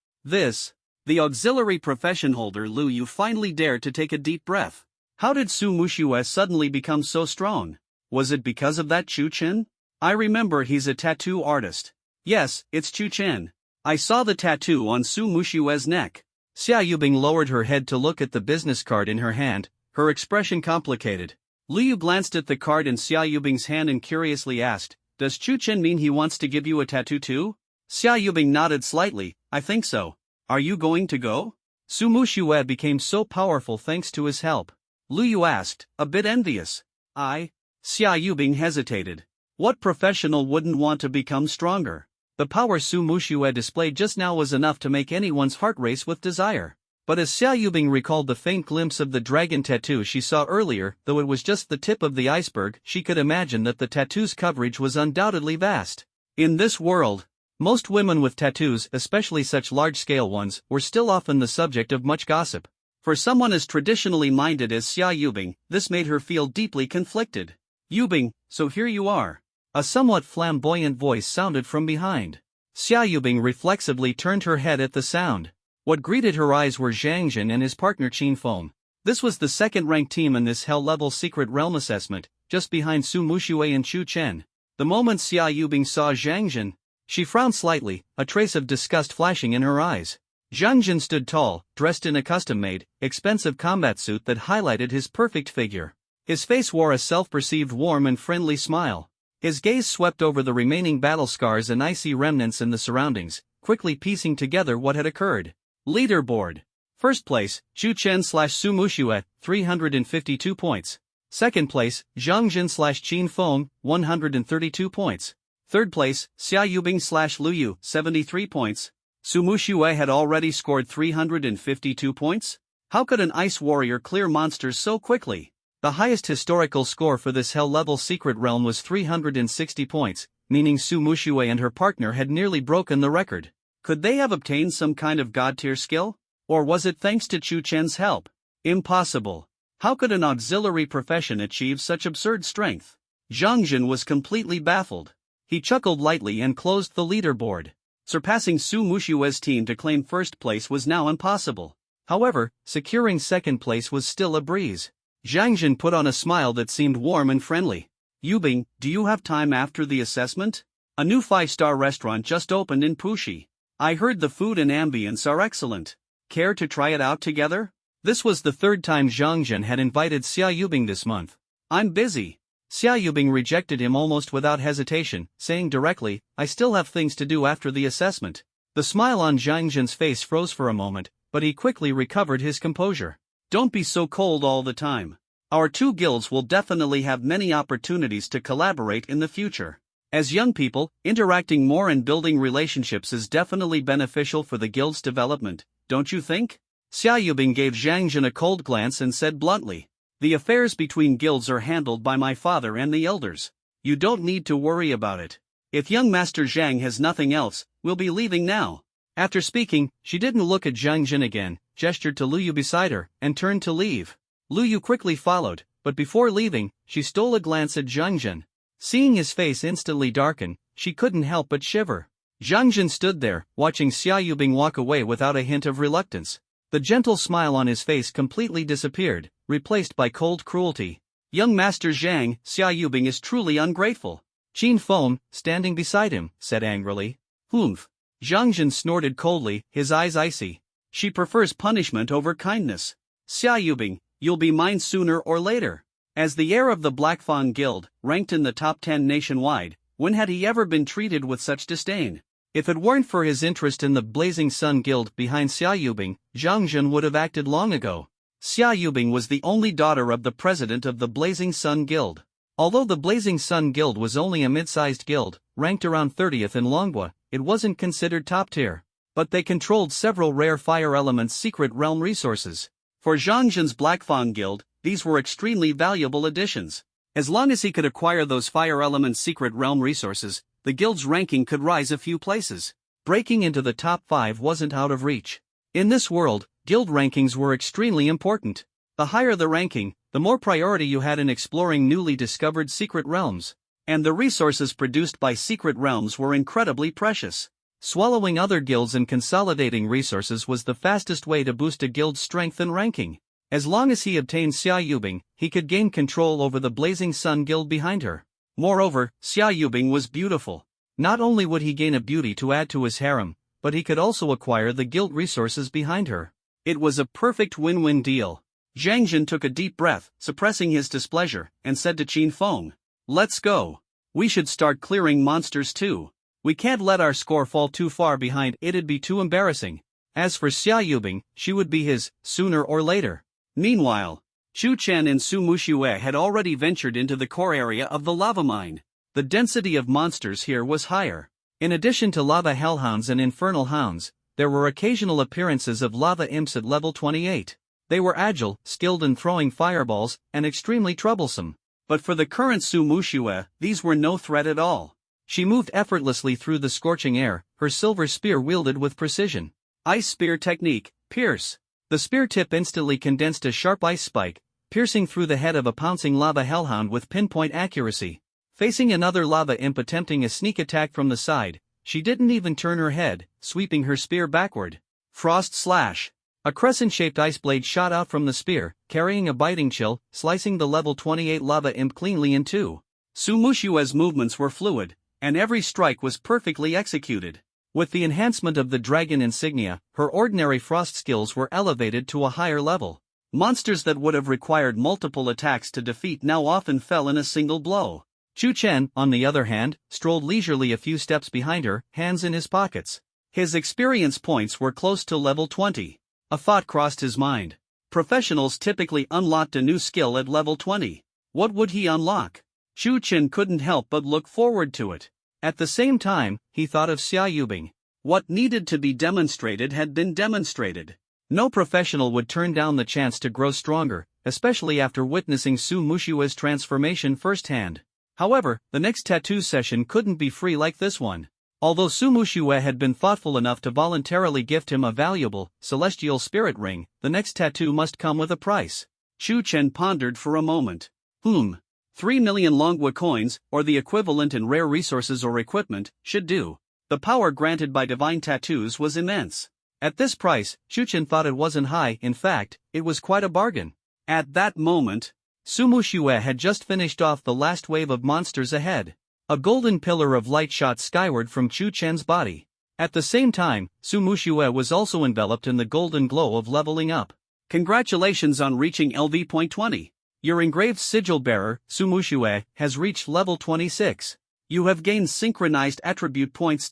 The auxiliary profession holder Lu Yu finally dared to take a deep breath. How did Su Muxue suddenly become so strong? Was it because of that Chu Chen? I remember he's a tattoo artist. Yes, it's Chu Chen. I saw the tattoo on Su Muxue's neck. Xia Yubing lowered her head to look at the business card in her hand, her expression complicated. Lu Yu glanced at the card in Xia Yubing's hand and curiously asked, Does Chu Chen mean he wants to give you a tattoo too? Xia Yubing nodded slightly, I think so. Are you going to go? Su Muxue became so powerful thanks to his help. Lu Yu asked, a bit envious. Xia Yubing hesitated. What professional wouldn't want to become stronger? The power Su Muxue displayed just now was enough to make anyone's heart race with desire. But as Xia Yubing recalled the faint glimpse of the dragon tattoo she saw earlier, though it was just the tip of the iceberg, she could imagine that the tattoo's coverage was undoubtedly vast. In this world, most women with tattoos, especially such large-scale ones, were still often the subject of much gossip. For someone as traditionally minded as Xia Yubing, this made her feel deeply conflicted. Yubing, so here you are. A somewhat flamboyant voice sounded from behind. Xia Yubing reflexively turned her head at the sound. What greeted her eyes were Zhang Jin and his partner Qin Feng. This was the second-ranked team in this Hell-level secret realm assessment, just behind Su Muxue and Chu Chen. The moment Xia Yubing saw Zhang Jin, she frowned slightly, a trace of disgust flashing in her eyes. Zhang Jin stood tall, dressed in a custom-made, expensive combat suit that highlighted his perfect figure. His face wore a self-perceived warm and friendly smile. His gaze swept over the remaining battle scars and icy remnants in the surroundings, quickly piecing together what had occurred. Leaderboard. First place, Chu Chen/Su Muxue, 352 points. Second place, Zhang Jin/Qin Feng, 132 points. Third place, Xia Yubing/Lu Yu, 73 points. Su Muxue had already scored 352 points? How could an ice warrior clear monsters so quickly? The highest historical score for this hell-level secret realm was 360 points, meaning Su Muxue and her partner had nearly broken the record. Could they have obtained some kind of god-tier skill? Or was it thanks to Chu Chen's help? Impossible. How could an auxiliary profession achieve such absurd strength? Zhang Jin was completely baffled. He chuckled lightly and closed the leaderboard. Surpassing Su Muxue's team to claim first place was now impossible. However, securing second place was still a breeze. Zhang Jin put on a smile that seemed warm and friendly. Yubing, do you have time after the assessment? A new 5-star restaurant just opened in Puxi. I heard the food and ambience are excellent. Care to try it out together? This was the third time Zhang Jin had invited Xia Yubing this month. I'm busy. Xia Yubing rejected him almost without hesitation, saying directly, I still have things to do after the assessment. The smile on Zhang Jin's face froze for a moment, but he quickly recovered his composure. Don't be so cold all the time. Our two guilds will definitely have many opportunities to collaborate in the future. As young people, interacting more and building relationships is definitely beneficial for the guild's development, don't you think? Xia Yubing gave Zhang Jin a cold glance and said bluntly, the affairs between guilds are handled by my father and the elders. You don't need to worry about it. If young Master Zhang has nothing else, we'll be leaving now. After speaking, she didn't look at Zhang Jin again, gestured to Lu Yu beside her, and turned to leave. Lu Yu quickly followed, but before leaving, she stole a glance at Zhang Jin. Seeing his face instantly darken, she couldn't help but shiver. Zhang Jin stood there, watching Xia Yubing walk away without a hint of reluctance. The gentle smile on his face completely disappeared, replaced by cold cruelty. Young Master Zhang, Xia Yubing is truly ungrateful. Qin Feng, standing beside him, said angrily. Humph. Zhang Jin snorted coldly, his eyes icy. She prefers punishment over kindness. Xia Yubing, you'll be mine sooner or later. As the heir of the Black Fawn Guild, ranked in the top 10 nationwide, when had he ever been treated with such disdain? If it weren't for his interest in the Blazing Sun Guild behind Xia Yubing, Zhang Jin would have acted long ago. Xia Yubing was the only daughter of the president of the Blazing Sun Guild. Although the Blazing Sun Guild was only a mid-sized guild, ranked around 30th in Longhua, it wasn't considered top tier. But they controlled several rare fire elements secret realm resources. For Zhang Jin's Black Fawn Guild, these were extremely valuable additions. As long as he could acquire those fire elements secret realm resources, the guild's ranking could rise a few places. Breaking into the top 5 wasn't out of reach. In this world, guild rankings were extremely important. The higher the ranking, the more priority you had in exploring newly discovered secret realms. And the resources produced by secret realms were incredibly precious. Swallowing other guilds and consolidating resources was the fastest way to boost a guild's strength and ranking. As long as he obtained Xia Yubing, he could gain control over the Blazing Sun Guild behind her. Moreover, Xia Yubing was beautiful. Not only would he gain a beauty to add to his harem, but he could also acquire the guild resources behind her. It was a perfect win-win deal. Zhang Jin took a deep breath, suppressing his displeasure, and said to Qin Feng, let's go. We should start clearing monsters too. We can't let our score fall too far behind, it'd be too embarrassing. As for Xia Yubing, she would be his, sooner or later. Meanwhile, Chu Chen and Su Muxue had already ventured into the core area of the lava mine. the density of monsters here was higher. In addition to lava hellhounds and infernal hounds, there were occasional appearances of lava imps at level 28. They were agile, skilled in throwing fireballs, and extremely troublesome. But for the current Su Muxue, these were no threat at all. She moved effortlessly through the scorching air, her silver spear wielded with precision. Ice Spear Technique, Pierce. The spear tip instantly condensed a sharp ice spike, piercing through the head of a pouncing lava hellhound with pinpoint accuracy. Facing another lava imp attempting a sneak attack from the side, she didn't even turn her head, sweeping her spear backward. Frost Slash. A crescent-shaped ice blade shot out from the spear, carrying a biting chill, slicing the level 28 lava imp cleanly in two. Su Muxue's movements were fluid, and every strike was perfectly executed. With the enhancement of the dragon insignia, her ordinary frost skills were elevated to a higher level. Monsters that would have required multiple attacks to defeat now often fell in a single blow. Chu Chen, on the other hand, strolled leisurely a few steps behind her, hands in his pockets. His experience points were close to level 20. A thought crossed his mind. Professionals typically unlocked a new skill at level 20. What would he unlock? Chu Chen couldn't help but look forward to it. At the same time, he thought of Xia Yubing. What needed to be demonstrated had been demonstrated. No professional would turn down the chance to grow stronger, especially after witnessing Su Muxue's transformation firsthand. However, the next tattoo session couldn't be free like this one. Although Su Muxue had been thoughtful enough to voluntarily gift him a valuable, celestial spirit ring, the next tattoo must come with a price. Chu Chen pondered for a moment. 3 million Longhua coins, or the equivalent in rare resources or equipment, should do. The power granted by divine tattoos was immense. At this price, Chu Chen thought it wasn't high, in fact, it was quite a bargain. At that moment, Su Muxue had just finished off the last wave of monsters ahead. A golden pillar of light shot skyward from Chu Chen's body. At the same time, Su Muxue was also enveloped in the golden glow of leveling up. Congratulations on reaching LV point 20. Your engraved sigil bearer, Su Muxue, has reached level 26. You have gained synchronized attribute points.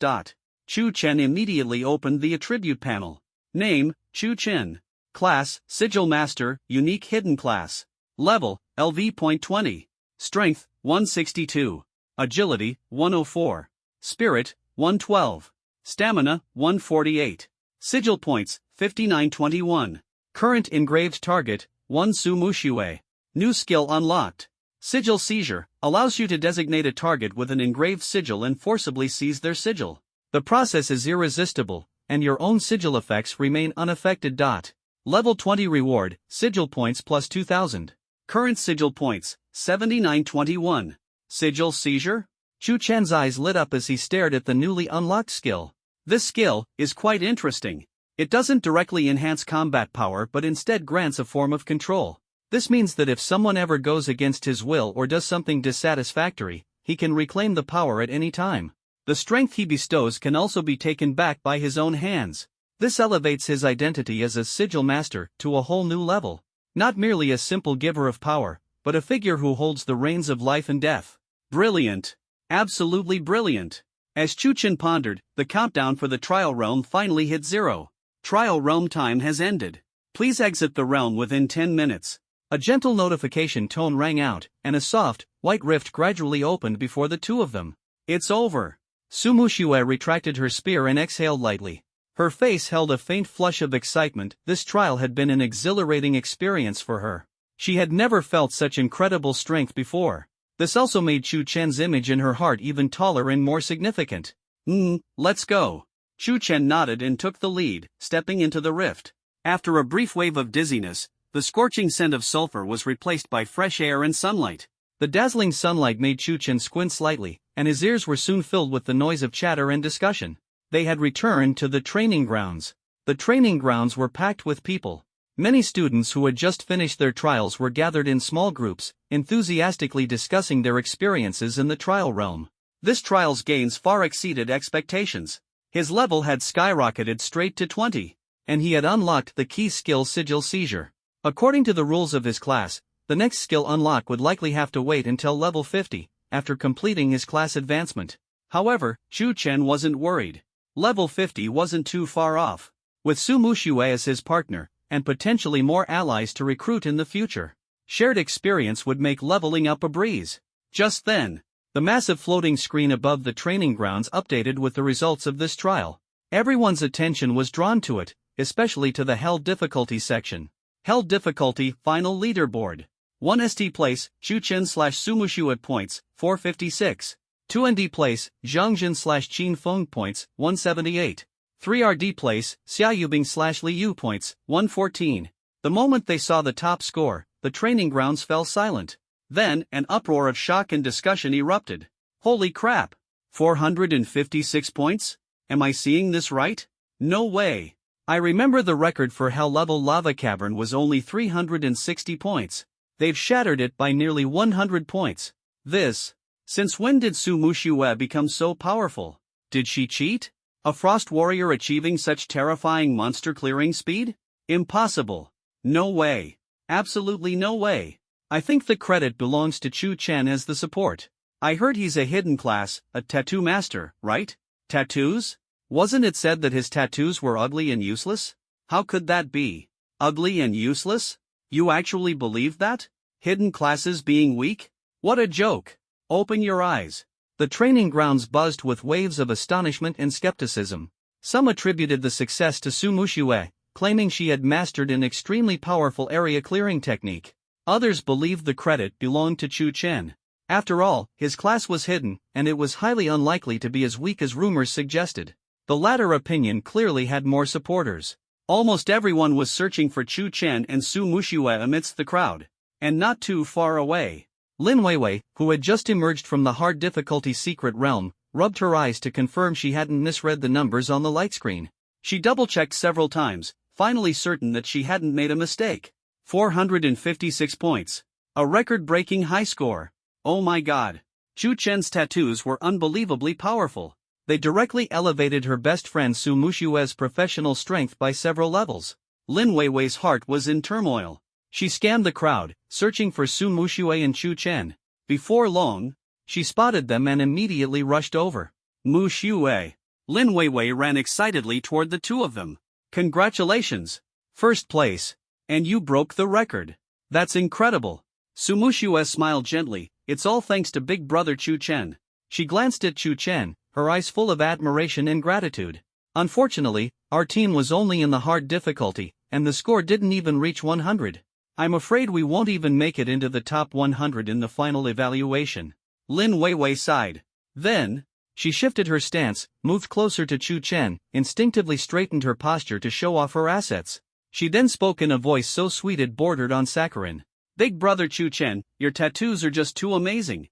Chu Chen immediately opened the attribute panel. Name, Chu Chen. Class, Sigil Master, Unique Hidden Class. Level, LV point 20. Strength, 162. Agility, 104. Spirit, 112. Stamina, 148. Sigil points, 5921. Current engraved target, 1 Su Muxue. New skill unlocked. Sigil Seizure, allows you to designate a target with an engraved sigil and forcibly seize their sigil. The process is irresistible, and your own sigil effects remain unaffected. Level 20 reward, sigil points plus 2000. Current sigil points, 7921. Sigil Seizure? Chu Chen's eyes lit up as he stared at the newly unlocked skill. This skill is quite interesting. It doesn't directly enhance combat power but instead grants a form of control. This means that if someone ever goes against his will or does something dissatisfactory, he can reclaim the power at any time. The strength he bestows can also be taken back by his own hands. This elevates his identity as a sigil master to a whole new level. Not merely a simple giver of power, but a figure who holds the reins of life and death. Brilliant. Absolutely brilliant. As Chu Chen pondered, the countdown for the trial realm finally hit 0. Trial realm time has ended. Please exit the realm within 10 minutes. A gentle notification tone rang out, and a soft, white rift gradually opened before the two of them. It's over. Su Muxue retracted her spear and exhaled lightly. Her face held a faint flush of excitement. This trial had been an exhilarating experience for her. She had never felt such incredible strength before. This also made Chu Chen's image in her heart even taller and more significant. Let's go. Chu Chen nodded and took the lead, stepping into the rift. After a brief wave of dizziness, the scorching scent of sulfur was replaced by fresh air and sunlight. The dazzling sunlight made Chu Chen squint slightly, and his ears were soon filled with the noise of chatter and discussion. They had returned to the training grounds. The training grounds were packed with people. Many students who had just finished their trials were gathered in small groups, enthusiastically discussing their experiences in the trial realm. This trial's gains far exceeded expectations. His level had skyrocketed straight to 20, and he had unlocked the key skill Sigil Seizure. According to the rules of his class, the next skill unlock would likely have to wait until level 50, after completing his class advancement. However, Chu Chen wasn't worried. Level 50 wasn't too far off. With Su Muxue as his partner, and potentially more allies to recruit in the future, shared experience would make leveling up a breeze. Just then, The massive floating screen above the training grounds updated with the results of this trial. Everyone's attention was drawn to it, especially to the Hell Difficulty section. Hell Difficulty Final Leaderboard. 1 ST place, Chu Chen/Su Muxiue at points, 456. 2 ND place, Zhang Jin/Qin Feng points, 178. 3 RD place, Xia Yubing/Li Yu points, 114. The moment they saw the top score, the training grounds fell silent. Then, an uproar of shock and discussion erupted. Holy crap! 456 points? Am I seeing this right? No way! I remember the record for Hell-level lava cavern was only 360 points. They've shattered it by nearly 100 points. Since when did Su Muxiue become so powerful? Did she cheat? A frost warrior achieving such terrifying monster clearing speed? Impossible. No way. Absolutely no way. I think the credit belongs to Chu Chen as the support. I heard he's a hidden class, a tattoo master, right? Tattoos? Wasn't it said that his tattoos were ugly and useless? How could that be? Ugly and useless? You actually believe that? Hidden classes being weak? What a joke! Open your eyes. The training grounds buzzed with waves of astonishment and skepticism. Some attributed the success to Su Muxiue, claiming she had mastered an extremely powerful area clearing technique. Others believed the credit belonged to Chu Chen. After all, his class was hidden, and it was highly unlikely to be as weak as rumors suggested. The latter opinion clearly had more supporters. Almost everyone was searching for Chu Chen and Su Muxiue amidst the crowd. And not too far away. Lin Weiwei, who had just emerged from the hard difficulty secret realm, rubbed her eyes to confirm she hadn't misread the numbers on the light screen. She double-checked several times, finally certain that she hadn't made a mistake. 456 points. A record-breaking high score. Oh my god. Chu Chen's tattoos were unbelievably powerful. They directly elevated her best friend Su Muxiue's professional strength by several levels. Lin Weiwei's heart was in turmoil. She scanned the crowd, searching for Su Muxiue and Chu Chen. Before long, she spotted them and immediately rushed over. Muxiue. Lin Weiwei ran excitedly toward the two of them. Congratulations! First place. And you broke the record. That's incredible. Su Muxiue smiled gently. It's all thanks to big brother Chu Chen. She glanced at Chu Chen, her eyes full of admiration and gratitude. Unfortunately, our team was only in the hard difficulty, and the score didn't even reach 100. I'm afraid we won't even make it into the top 100 in the final evaluation. Lin Weiwei sighed. Then, she shifted her stance, moved closer to Chu Chen, instinctively straightened her posture to show off her assets. She then spoke in a voice so sweet it bordered on saccharine. Big brother Chu Chen, your tattoos are just too amazing.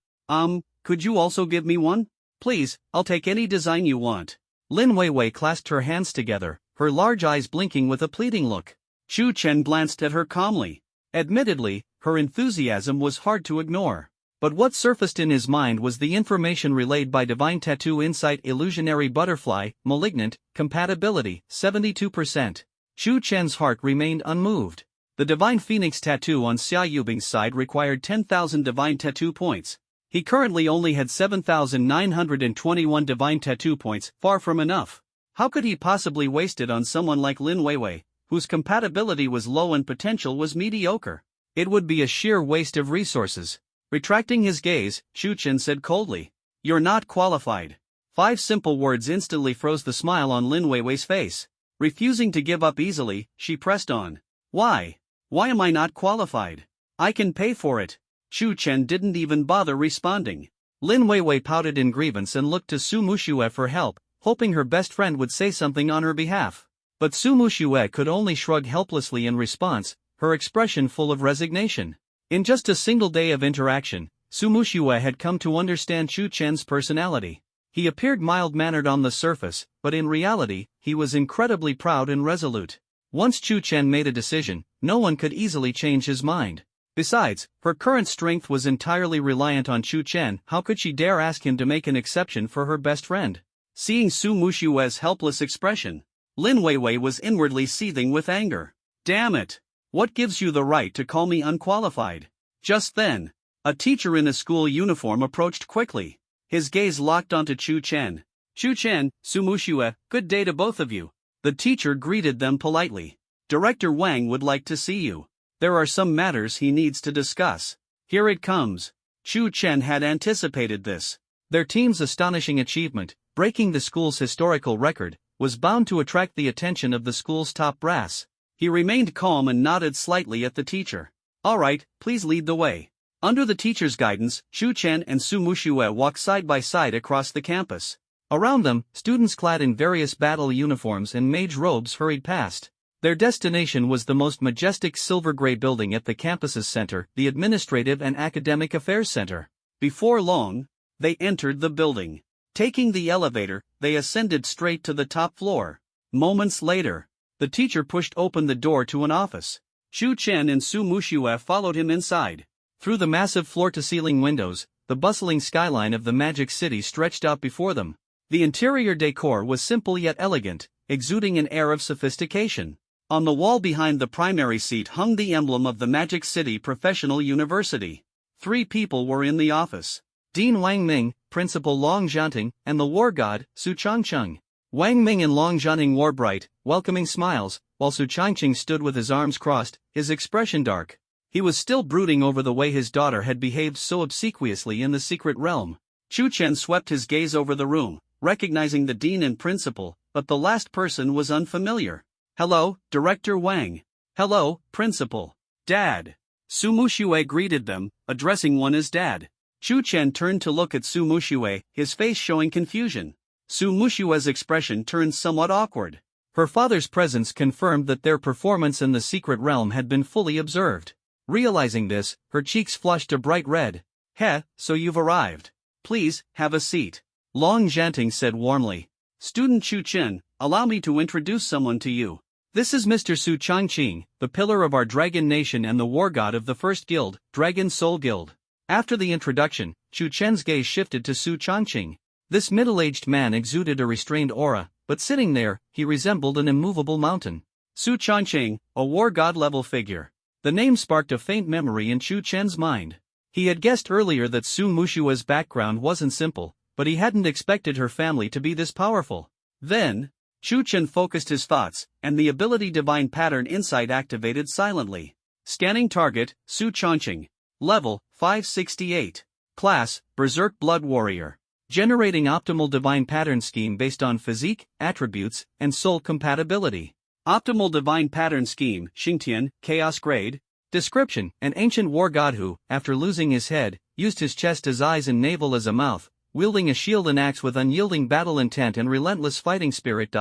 Could you also give me one? Please, I'll take any design you want. Lin Weiwei clasped her hands together, her large eyes blinking with a pleading look. Chu Chen glanced at her calmly. Admittedly, her enthusiasm was hard to ignore. But what surfaced in his mind was the information relayed by Divine Tattoo Insight Illusionary Butterfly, Malignant, Compatibility, 72%. Chu Chen's heart remained unmoved. The Divine Phoenix tattoo on Xia Yubing's side required 10,000 Divine Tattoo points. He currently only had 7,921 Divine Tattoo points, far from enough. How could he possibly waste it on someone like Lin Weiwei, whose compatibility was low and potential was mediocre? It would be a sheer waste of resources. Retracting his gaze, Chu Chen said coldly, "You're not qualified." 5 simple words instantly froze the smile on Lin Weiwei's face. Refusing to give up easily, she pressed on. Why? Why am I not qualified? I can pay for it. Chu Chen didn't even bother responding. Lin Weiwei pouted in grievance and looked to Su Muxiue for help, hoping her best friend would say something on her behalf. But Su Muxiue could only shrug helplessly in response, her expression full of resignation. In just a single day of interaction, Su Muxiue had come to understand Chu Chen's personality. He appeared mild-mannered on the surface, but in reality, he was incredibly proud and resolute. Once Chu Chen made a decision, no one could easily change his mind. Besides, her current strength was entirely reliant on Chu Chen. How could she dare ask him to make an exception for her best friend? Seeing Su Muxiue's helpless expression, Lin Weiwei was inwardly seething with anger. Damn it! What gives you the right to call me unqualified? Just then, a teacher in a school uniform approached quickly. His gaze locked onto Chu Chen. Chu Chen, Su Muxiue, good day to both of you. The teacher greeted them politely. Director Wang would like to see you. There are some matters he needs to discuss. Here it comes. Chu Chen had anticipated this. Their team's astonishing achievement, breaking the school's historical record, was bound to attract the attention of the school's top brass. He remained calm and nodded slightly at the teacher. All right, please lead the way. Under the teacher's guidance, Chu Chen and Su Muxue walked side by side across the campus. Around them, students clad in various battle uniforms and mage robes hurried past. Their destination was the most majestic silver-gray building at the campus's center, the Administrative and Academic Affairs Center. Before long, they entered the building. Taking the elevator, they ascended straight to the top floor. Moments later, the teacher pushed open the door to an office. Chu Chen and Su Muxue followed him inside. Through the massive floor-to-ceiling windows, the bustling skyline of the Magic City stretched out before them. The interior decor was simple yet elegant, exuding an air of sophistication. On the wall behind the primary seat hung the emblem of the Magic City Professional University. 3 people were in the office: Dean Wang Ming, Principal Long Jianting, and the war god, Su Changcheng. Wang Ming and Long Jianting wore bright, welcoming smiles, while Su Changcheng stood with his arms crossed, his expression dark. He was still brooding over the way his daughter had behaved so obsequiously in the secret realm. Chu Chen swept his gaze over the room, recognizing the dean and principal, but the last person was unfamiliar. Hello, Director Wang. Hello, Principal. Dad. Su Muxue greeted them, addressing one as Dad. Chu Chen turned to look at Su Muxue, his face showing confusion. Su Muxue's expression turned somewhat awkward. Her father's presence confirmed that their performance in the secret realm had been fully observed. Realizing this, her cheeks flushed a bright red. Heh, so you've arrived. Please, have a seat. Long Jianting said warmly. Student Chu Chen, allow me to introduce someone to you. This is Mr. Su Changqing, the pillar of our Dragon Nation and the war god of the first guild, Dragon Soul Guild. After the introduction, Chu Chen's gaze shifted to Su Changqing. This middle-aged man exuded a restrained aura, but sitting there, he resembled an immovable mountain. Su Changqing, a war god-level figure. The name sparked a faint memory in Chu Chen's mind. He had guessed earlier that Su Muxue's background wasn't simple, but he hadn't expected her family to be this powerful. Then, Chu Chen focused his thoughts, and the ability Divine Pattern Insight activated silently. Scanning target, Su Changqing. Level, 568. Class, Berserk Blood Warrior. Generating optimal divine pattern scheme based on physique, attributes, and soul compatibility. Optimal divine pattern scheme, Xingtian, Chaos Grade. Description: an ancient war god who, after losing his head, used his chest as eyes and navel as a mouth, wielding a shield and axe with unyielding battle intent and relentless fighting spirit.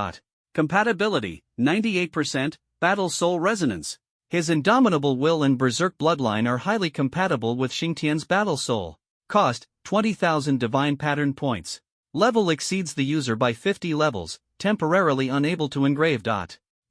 Compatibility, 98%, Battle Soul Resonance. His indomitable will and berserk bloodline are highly compatible with Xingtian's Battle Soul. Cost, 20,000 divine pattern points. Level exceeds the user by 50 levels, temporarily unable to engrave.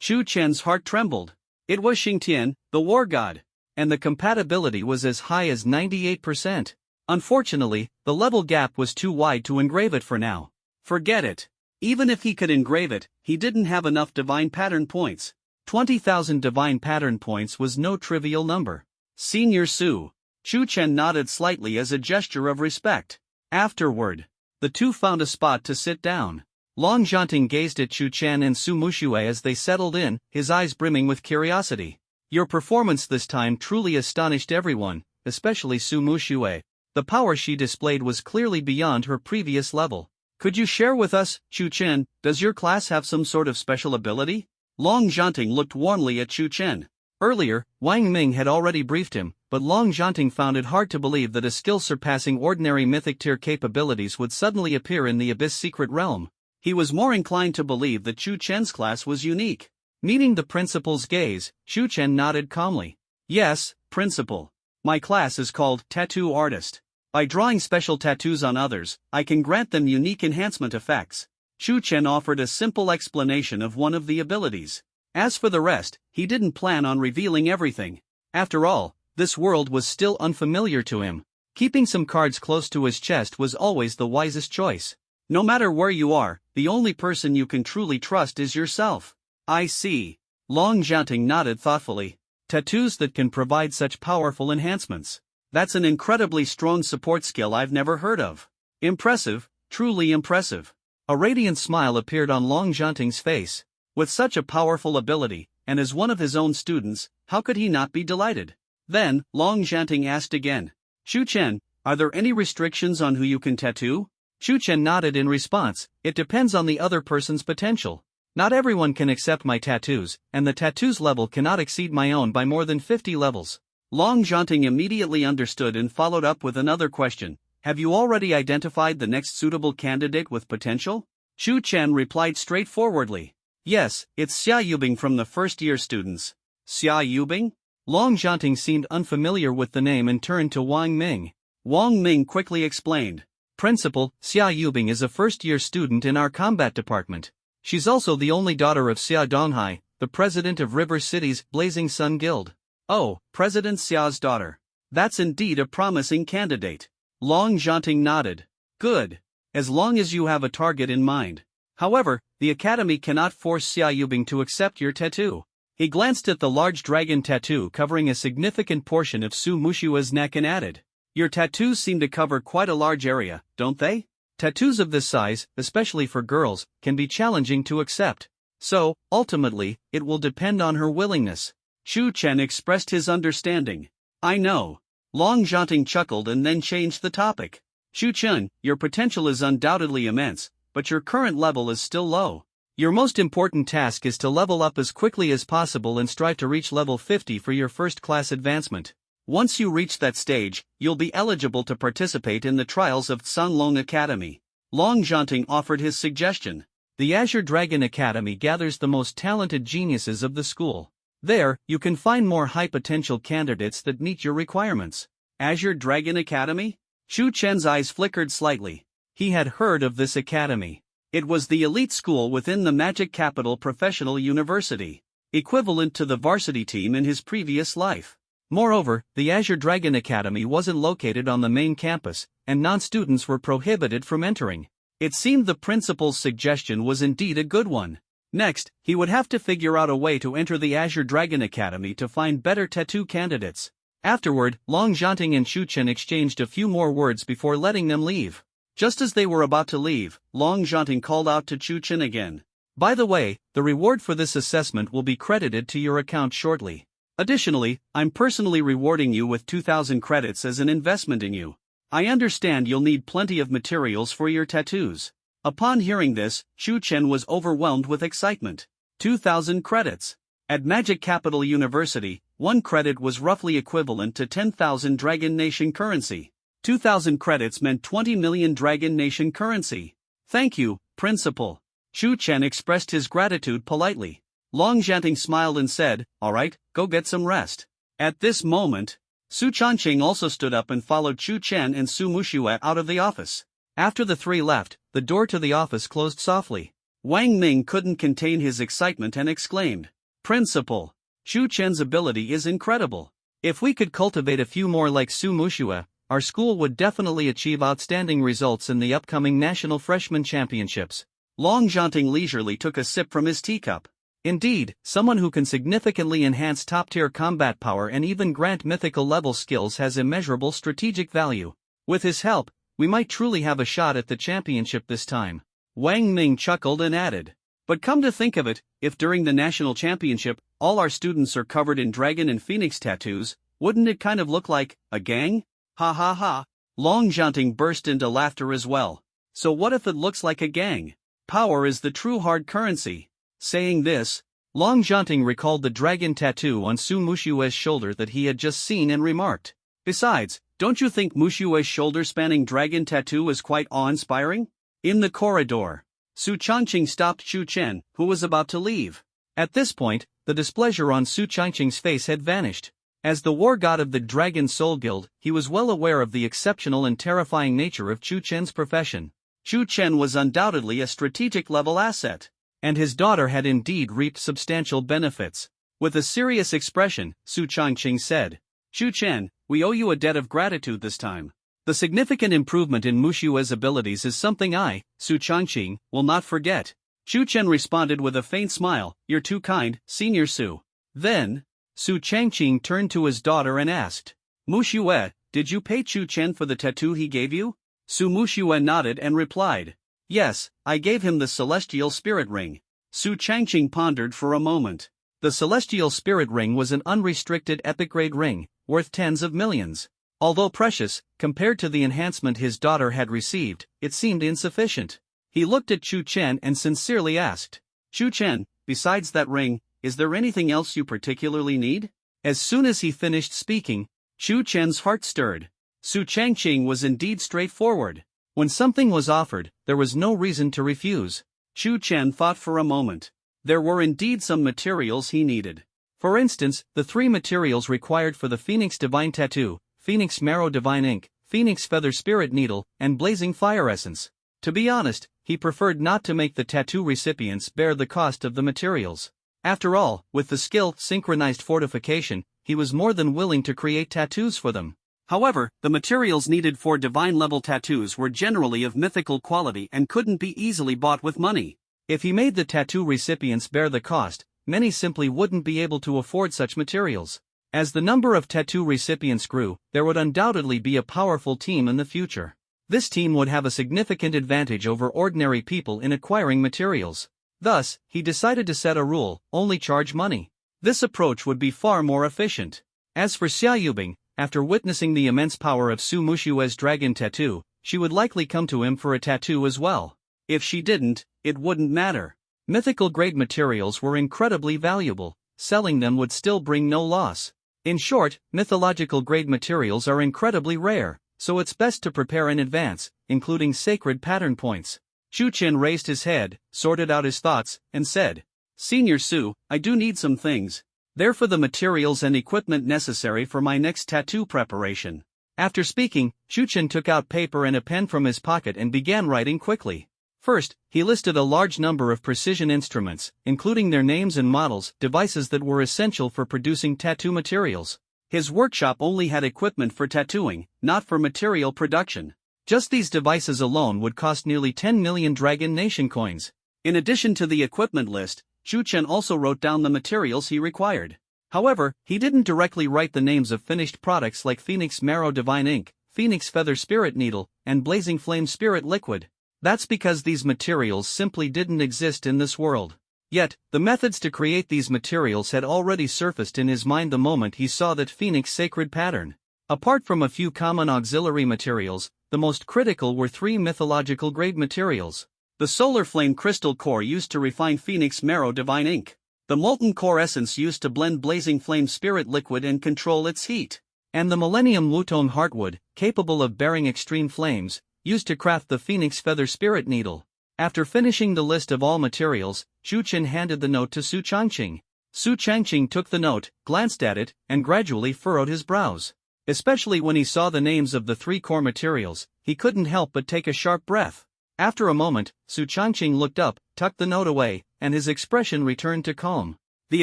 Chu Chen's heart trembled. It was Xingtian, the war god, and the compatibility was as high as 98%. Unfortunately, the level gap was too wide to engrave it for now. Forget it. Even if he could engrave it, he didn't have enough divine pattern points. 20,000 divine pattern points was no trivial number. Senior Su. Chu Chen nodded slightly as a gesture of respect. Afterward, the two found a spot to sit down. Long Jianting gazed at Chu Chen and Su Muxue as they settled in, his eyes brimming with curiosity. Your performance this time truly astonished everyone, especially Su Muxue. The power she displayed was clearly beyond her previous level. Could you share with us, Chu Chen, does your class have some sort of special ability? Long Jianting looked warmly at Chu Chen. Earlier, Wang Ming had already briefed him, but Long Jianting found it hard to believe that a skill surpassing ordinary mythic tier capabilities would suddenly appear in the Abyss secret realm. He was more inclined to believe that Chu Chen's class was unique. Meeting the principal's gaze, Chu Chen nodded calmly. Yes, Principal. My class is called Tattoo Artist. By drawing special tattoos on others, I can grant them unique enhancement effects. Chu Chen offered a simple explanation of one of the abilities. As for the rest, he didn't plan on revealing everything. After all, this world was still unfamiliar to him. Keeping some cards close to his chest was always the wisest choice. No matter where you are, the only person you can truly trust is yourself. I see. Long Jianting nodded thoughtfully. Tattoos that can provide such powerful enhancements. That's an incredibly strong support skill I've never heard of. Impressive, truly impressive. A radiant smile appeared on Long Jianting's face. With such a powerful ability, and as one of his own students, how could he not be delighted? Then, Long Jianting asked again. Chu Chen, Are there any restrictions on who you can tattoo? Chu Chen nodded in response. It depends on the other person's potential. Not everyone can accept my tattoos, and the tattoo's level cannot exceed my own by more than 50 levels. Long Zhanting immediately understood and followed up with another question. Have you already identified the next suitable candidate with potential? Chu Chen replied straightforwardly. Yes, it's Xia Yubing from the first-year students. Xia Yubing? Long Zhanting seemed unfamiliar with the name and turned to Wang Ming. Wang Ming quickly explained. Principal, Xia Yubing is a first-year student in our combat department. She's also the only daughter of Xia Donghai, the president of River City's Blazing Sun Guild. Oh, President Xia's daughter. That's indeed a promising candidate. Long Zhanting nodded. Good. As long as you have a target in mind. However, the academy cannot force Xia Yubing to accept your tattoo. He glanced at the large dragon tattoo covering a significant portion of Su Mushua's neck and added. Your tattoos seem to cover quite a large area, don't they? Tattoos of this size, especially for girls, can be challenging to accept. So, ultimately, it will depend on her willingness. Chu Chen expressed his understanding. I know. Long Zhanting chuckled and then changed the topic. Chu Chen, your potential is undoubtedly immense, but your current level is still low. Your most important task is to level up as quickly as possible and strive to reach level 50 for your first-class advancement. Once you reach that stage, you'll be eligible to participate in the trials of Sanglong Academy. Long Zhanting offered his suggestion. The Azure Dragon Academy gathers the most talented geniuses of the school. There, you can find more high-potential candidates that meet your requirements. Azure Dragon Academy? Chu Chen's eyes flickered slightly. He had heard of this academy. It was the elite school within the Magic Capital Professional University, equivalent to the varsity team in his previous life. Moreover, the Azure Dragon Academy wasn't located on the main campus, and non-students were prohibited from entering. It seemed the principal's suggestion was indeed a good one. Next, he would have to figure out a way to enter the Azure Dragon Academy to find better tattoo candidates. Afterward, Long Zhanting and Chu Chen exchanged a few more words before letting them leave. Just as they were about to leave, Long Zhanting called out to Chu Chen again. By the way, the reward for this assessment will be credited to your account shortly. Additionally, I'm personally rewarding you with 2,000 credits as an investment in you. I understand you'll need plenty of materials for your tattoos. Upon hearing this, Chu Chen was overwhelmed with excitement. 2,000 credits. At Magic Capital University, 1 credit was roughly equivalent to 10,000 Dragon Nation currency. 2,000 credits meant 20 million Dragon Nation currency. Thank you, Principal. Chu Chen expressed his gratitude politely. Long Zhanting smiled and said, Alright, go get some rest. At this moment, Su Changqing also stood up and followed Chu Chen and Su Mushue out of the office. After the three left, the door to the office closed softly. Wang Ming couldn't contain his excitement and exclaimed, Principal, Chu Chen's ability is incredible. If we could cultivate a few more like Su Mushue, our school would definitely achieve outstanding results in the upcoming National Freshman Championships. Long Zhanting leisurely took a sip from his teacup. Indeed, someone who can significantly enhance top-tier combat power and even grant mythical-level skills has immeasurable strategic value. With his help, we might truly have a shot at the championship this time. Wang Ming chuckled and added. But come to think of it, if during the national championship, all our students are covered in dragon and phoenix tattoos, wouldn't it kind of look like a gang? Ha ha ha. Long Zhanting burst into laughter as well. So what if it looks like a gang? Power is the true hard currency. Saying this, Long Zhanting recalled the dragon tattoo on Su Mushue's shoulder that he had just seen and remarked. Besides, don't you think Mushue's shoulder-spanning dragon tattoo is quite awe-inspiring? In the corridor, Su Changqing stopped Chu Chen, who was about to leave. At this point, the displeasure on Su Changqing's face had vanished. As the war god of the Dragon Soul Guild, he was well aware of the exceptional and terrifying nature of Chu Chen's profession. Chu Chen was undoubtedly a strategic-level asset. And his daughter had indeed reaped substantial benefits. With a serious expression, Su Changqing said, Chu Chen, we owe you a debt of gratitude this time. The significant improvement in Mushue's abilities is something I, Su Changqing, will not forget. Chu Chen responded with a faint smile, You're too kind, Senior Su. Then, Su Changqing turned to his daughter and asked, Mushue, did you pay Chu Chen for the tattoo he gave you? Su Mushue nodded and replied, Yes, I gave him the Celestial Spirit Ring. Su Changqing pondered for a moment. The Celestial Spirit Ring was an unrestricted epic grade ring, worth tens of millions. Although precious, compared to the enhancement his daughter had received, it seemed insufficient. He looked at Chu Chen and sincerely asked, "Chu Chen, besides that ring, is there anything else you particularly need?" As soon as he finished speaking, Chu Chen's heart stirred. Su Changqing was indeed straightforward. When something was offered, there was no reason to refuse. Chu Chen thought for a moment. There were indeed some materials he needed. For instance, the 3 materials required for the Phoenix Divine Tattoo: Phoenix Marrow Divine Ink, Phoenix Feather Spirit Needle, and Blazing Fire Essence. To be honest, he preferred not to make the tattoo recipients bear the cost of the materials. After all, with the skill Synchronized Fortification, he was more than willing to create tattoos for them. However, the materials needed for divine-level tattoos were generally of mythical quality and couldn't be easily bought with money. If he made the tattoo recipients bear the cost, many simply wouldn't be able to afford such materials. As the number of tattoo recipients grew, there would undoubtedly be a powerful team in the future. This team would have a significant advantage over ordinary people in acquiring materials. Thus, he decided to set a rule: only charge money. This approach would be far more efficient. As for Xia Yubing, after witnessing the immense power of Su Mushue's dragon tattoo, she would likely come to him for a tattoo as well. If she didn't, it wouldn't matter. Mythical-grade materials were incredibly valuable. Selling them would still bring no loss. In short, mythological-grade materials are incredibly rare, so it's best to prepare in advance, including sacred pattern points. Chu Chen raised his head, sorted out his thoughts, and said, "Senior Su, I do need some things. Therefore the materials and equipment necessary for my next tattoo preparation." After speaking, Chu Chen took out paper and a pen from his pocket and began writing quickly. First, he listed a large number of precision instruments, including their names and models, devices that were essential for producing tattoo materials. His workshop only had equipment for tattooing, not for material production. Just these devices alone would cost nearly 10 million Dragon Nation coins. In addition to the equipment list, Chu Chen also wrote down the materials he required. However, he didn't directly write the names of finished products like Phoenix Marrow Divine Ink, Phoenix Feather Spirit Needle, and Blazing Flame Spirit Liquid. That's because these materials simply didn't exist in this world. Yet, the methods to create these materials had already surfaced in his mind the moment he saw that Phoenix Sacred Pattern. Apart from a few common auxiliary materials, the most critical were 3 mythological-grade materials. The Solar Flame Crystal Core used to refine Phoenix Marrow Divine Ink. The Molten Core Essence used to blend Blazing Flame Spirit Liquid and control its heat. And the Millennium Wutong Heartwood, capable of bearing extreme flames, used to craft the Phoenix Feather Spirit Needle. After finishing the list of all materials, Chu Chen handed the note to Su Changqing. Su Changqing took the note, glanced at it, and gradually furrowed his brows. Especially when he saw the names of the 3 core materials, he couldn't help but take a sharp breath. After a moment, Su Changqing looked up, tucked the note away, and his expression returned to calm. "The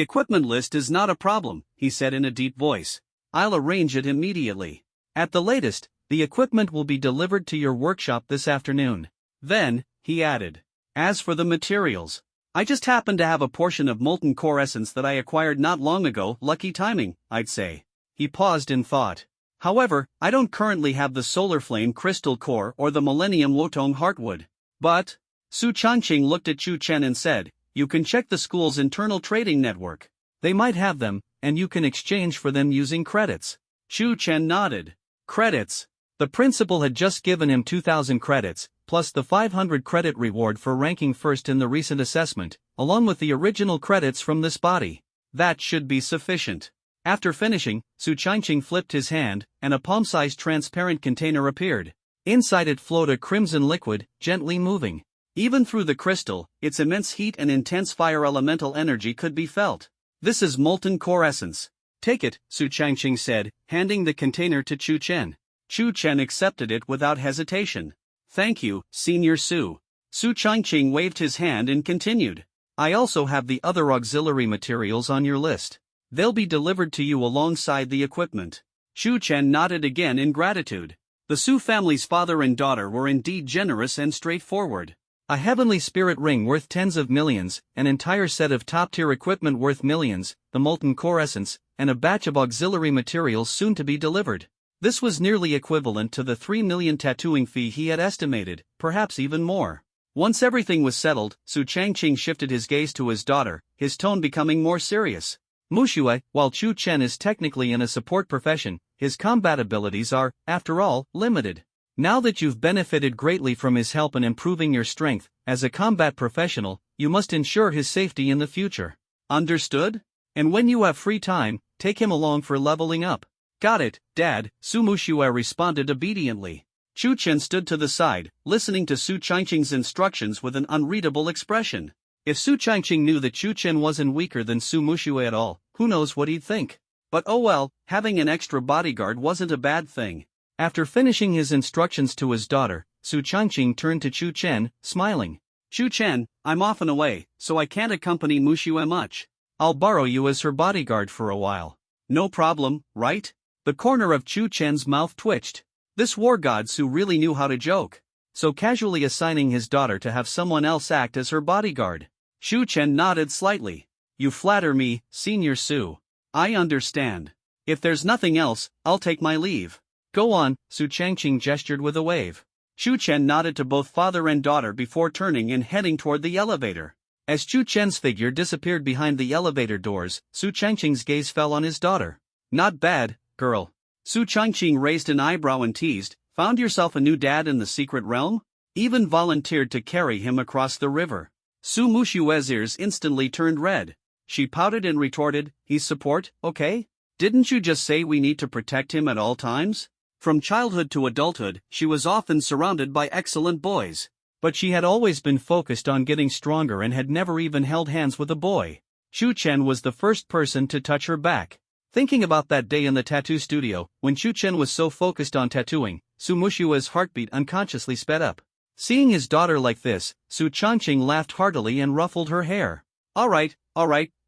equipment list is not a problem," he said in a deep voice. "I'll arrange it immediately. At the latest, the equipment will be delivered to your workshop this afternoon." Then, he added, "As for the materials, I just happen to have a portion of Molten Core Essence that I acquired not long ago. Lucky timing, I'd say." He paused in thought. "However, I don't currently have the Solar Flame Crystal Core or the Millennium Wutong Heartwood. But..." Su Changqing looked at Chu Chen and said, "You can check the school's internal trading network. They might have them, and you can exchange for them using credits." Chu Chen nodded. Credits. The principal had just given him 2,000 credits, plus the 500 credit reward for ranking first in the recent assessment, along with the original credits from this body. That should be sufficient. After finishing, Su Changqing flipped his hand, and a palm-sized transparent container appeared. Inside it flowed a crimson liquid, gently moving. Even through the crystal, its immense heat and intense fire elemental energy could be felt. "This is Molten Core Essence. Take it," Su Changqing said, handing the container to Chu Chen. Chu Chen accepted it without hesitation. "Thank you, Senior Su." Su Changqing waved his hand and continued. "I also have the other auxiliary materials on your list. They'll be delivered to you alongside the equipment." Chu Chen nodded again in gratitude. The Su family's father and daughter were indeed generous and straightforward. A heavenly spirit ring worth tens of millions, an entire set of top-tier equipment worth millions, the Molten Core Essence, and a batch of auxiliary materials soon to be delivered. This was nearly equivalent to the 3 million tattooing fee he had estimated, perhaps even more. Once everything was settled, Su Changqing shifted his gaze to his daughter, his tone becoming more serious. "Mushue, while Chu Chen is technically in a support profession, his combat abilities are, after all, limited. Now that you've benefited greatly from his help in improving your strength, as a combat professional, you must ensure his safety in the future. Understood? And when you have free time, take him along for leveling up. Got it, Dad, Su Muxue responded obediently. Chu Chen stood to the side, listening to Su Changqing's instructions with an unreadable expression. If Su Changqing knew that Chu Chen wasn't weaker than Su Muxue at all, who knows what he'd think. But oh well, having an extra bodyguard wasn't a bad thing. After finishing his instructions to his daughter, Su Changqing turned to Chu Chen, smiling. Chu Chen, I'm off and away, so I can't accompany Muxue much. I'll borrow you as her bodyguard for a while. No problem, right? The corner of Chu Chen's mouth twitched. This war god Su really knew how to joke. So casually assigning his daughter to have someone else act as her bodyguard. Chu Chen nodded slightly. You flatter me, Senior Su. I understand. If there's nothing else, I'll take my leave. Go on, Su Changqing gestured with a wave. Chu Chen nodded to both father and daughter before turning and heading toward the elevator. As Chu Chen's figure disappeared behind the elevator doors, Su Changqing's gaze fell on his daughter. Not bad, girl. Su Changqing raised an eyebrow and teased, found yourself a new dad in the secret realm? Even volunteered to carry him across the river. Su Muxue's ears instantly turned red. She pouted and retorted, he's support, okay? Didn't you just say we need to protect him at all times? From childhood to adulthood, she was often surrounded by excellent boys. But she had always been focused on getting stronger and had never even held hands with a boy. Chu Chen was the first person to touch her back. Thinking about that day in the tattoo studio, when Chu Chen was so focused on tattooing, Su Muxue's heartbeat unconsciously sped up. Seeing his daughter like this, Su Changqing laughed heartily and ruffled her hair. Alright,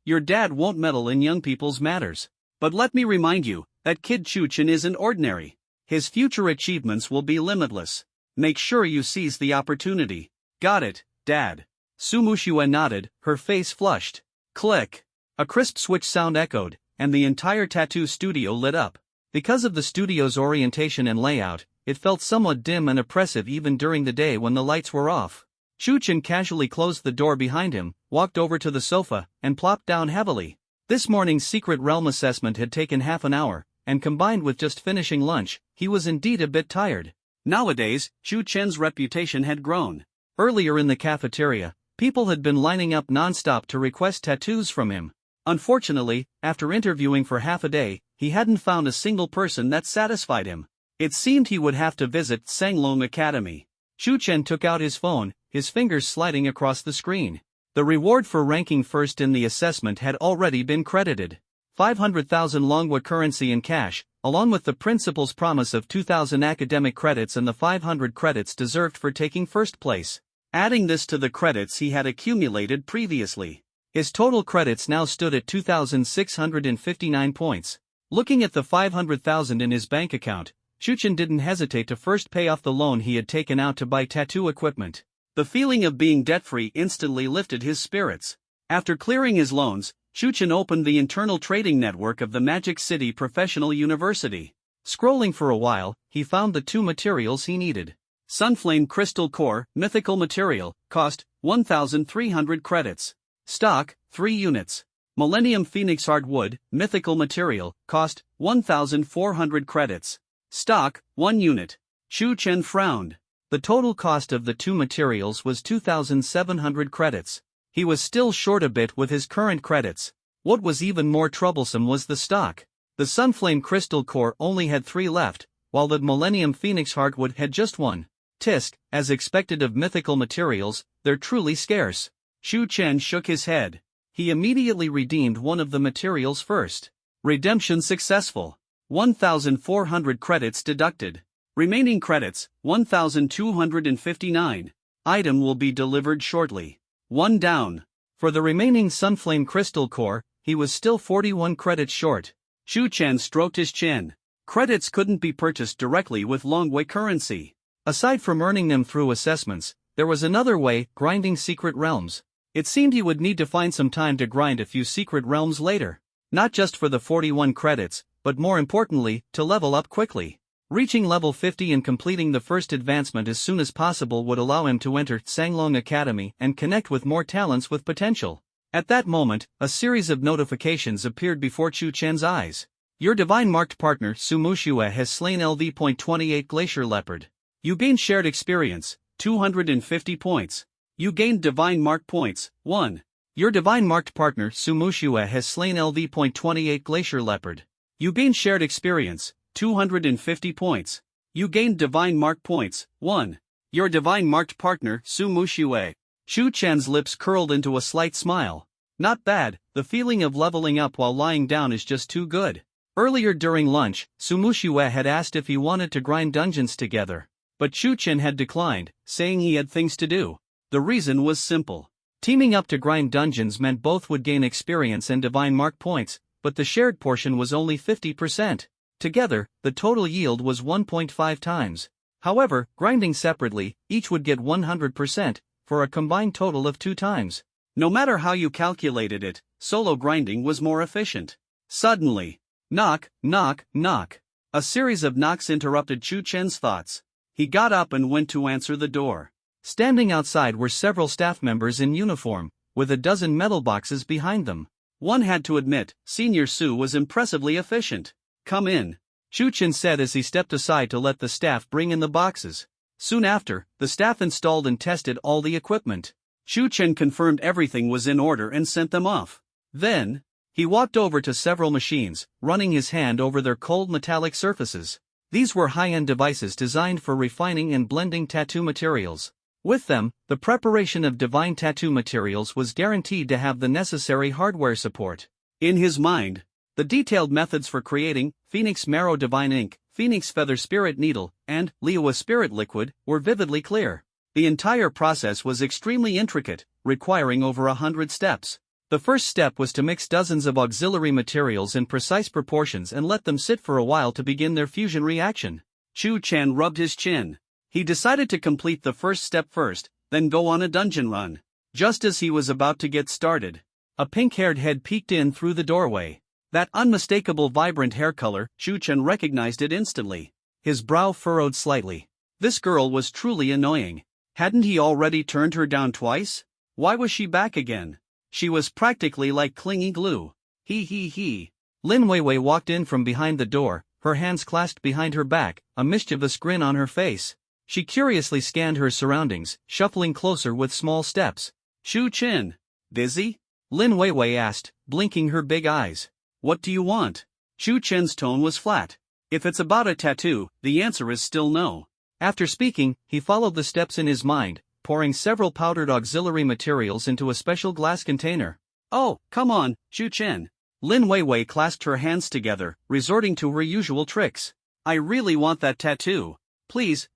your dad won't meddle in young people's matters. But let me remind you, that kid Chu Chen isn't ordinary. His future achievements will be limitless. Make sure you seize the opportunity. Got it, Dad. Su Muxue nodded, her face flushed. Click. A crisp switch sound echoed, and the entire tattoo studio lit up. Because of the studio's orientation and layout, it felt somewhat dim and oppressive even during the day when the lights were off. Chu Chen casually closed the door behind him, walked over to the sofa, and plopped down heavily. This morning's secret realm assessment had taken half an hour, and combined with just finishing lunch, he was indeed a bit tired. Nowadays, Chu Chen's reputation had grown. Earlier in the cafeteria, people had been lining up non-stop to request tattoos from him. Unfortunately, after interviewing for half a day, he hadn't found a single person that satisfied him. It seemed he would have to visit Sanglong Academy. Chu Chen took out his phone, his fingers sliding across the screen. The reward for ranking first in the assessment had already been credited. 500,000 Longhua currency in cash, along with the principal's promise of 2,000 academic credits and the 500 credits deserved for taking first place. Adding this to the credits he had accumulated previously, his total credits now stood at 2,659 points. Looking at the 500,000 in his bank account, Chu Chen didn't hesitate to first pay off the loan he had taken out to buy tattoo equipment. The feeling of being debt-free instantly lifted his spirits. After clearing his loans, Chu Chen opened the internal trading network of the Magic City Professional University. Scrolling for a while, he found the two materials he needed. Sunflame Crystal Core, mythical material, cost 1,300 credits. Stock, 3 units. Millennium Phoenix Hardwood, mythical material, cost 1,400 credits. Stock, 1 unit. Chu Chen frowned. The total cost of the two materials was 2,700 credits. He was still short a bit with his current credits. What was even more troublesome was the stock. The Sunflame Crystal Core only had 3 left, while the Millennium Phoenix Hardwood had just 1. Tisk, as expected of mythical materials, they're truly scarce. Chu Chen shook his head. He immediately redeemed one of the materials first. Redemption successful. 1,400 credits deducted. Remaining credits, 1,259. Item will be delivered shortly. 1 down. For the remaining Sunflame Crystal Core, he was still 41 credits short. Chu Chen stroked his chin. Credits couldn't be purchased directly with Longhua currency. Aside from earning them through assessments, there was another way, grinding secret realms. It seemed he would need to find some time to grind a few secret realms later. Not just for the 41 credits, but more importantly, to level up quickly. Reaching level 50 and completing the first advancement as soon as possible would allow him to enter Sanglong Academy and connect with more talents with potential. At that moment, a series of notifications appeared before Chu Chen's eyes. Your divine marked partner Su Muxue has slain LV.28 Glacier Leopard. You gain shared experience, 250 points. You gained divine mark points, 1. Your divine marked partner Su Muxue has slain LV.28 Glacier Leopard. You gain shared experience, 250 points. You gained divine mark points, 1. Your divine marked partner Su Muxue. Chu Chen's lips curled into a slight smile. Not bad, the feeling of leveling up while lying down is just too good. Earlier during lunch, Su Muxue had asked if he wanted to grind dungeons together. But Chu Chen had declined, saying he had things to do. The reason was simple. Teaming up to grind dungeons meant both would gain experience and divine mark points, but the shared portion was only 50%. Together, the total yield was 1.5 times. However, grinding separately, each would get 100%, for a combined total of 2 times. No matter how you calculated it, solo grinding was more efficient. Suddenly, knock, knock, knock. A series of knocks interrupted Chu Chen's thoughts. He got up and went to answer the door. Standing outside were several staff members in uniform, with a dozen metal boxes behind them. One had to admit, Senior Su was impressively efficient. Come in, Chu Chen said as he stepped aside to let the staff bring in the boxes. Soon after, the staff installed and tested all the equipment. Chu Chen confirmed everything was in order and sent them off. Then, he walked over to several machines, running his hand over their cold metallic surfaces. These were high-end devices designed for refining and blending tattoo materials. With them, the preparation of divine tattoo materials was guaranteed to have the necessary hardware support. In his mind, the detailed methods for creating Phoenix Marrow Divine Ink, Phoenix Feather Spirit Needle, and Liyue Spirit Liquid were vividly clear. The entire process was extremely intricate, requiring over 100 steps. The first step was to mix dozens of auxiliary materials in precise proportions and let them sit for a while to begin their fusion reaction. Chu Chen rubbed his chin. He decided to complete the first step first, then go on a dungeon run. Just as he was about to get started, a pink-haired head peeked in through the doorway. That unmistakable vibrant hair color, Chu Chen recognized it instantly. His brow furrowed slightly. This girl was truly annoying. Hadn't he already turned her down twice? Why was she back again? She was practically like clingy glue. He. Lin Weiwei walked in from behind the door, her hands clasped behind her back, a mischievous grin on her face. She curiously scanned her surroundings, shuffling closer with small steps. Chu Chen, busy? Lin Weiwei asked, blinking her big eyes. What do you want? Chu Chen's tone was flat. If it's about a tattoo, the answer is still no. After speaking, he followed the steps in his mind, pouring several powdered auxiliary materials into a special glass container. Oh, come on, Chu Chen. Lin Weiwei clasped her hands together, resorting to her usual tricks. I really want that tattoo. Please,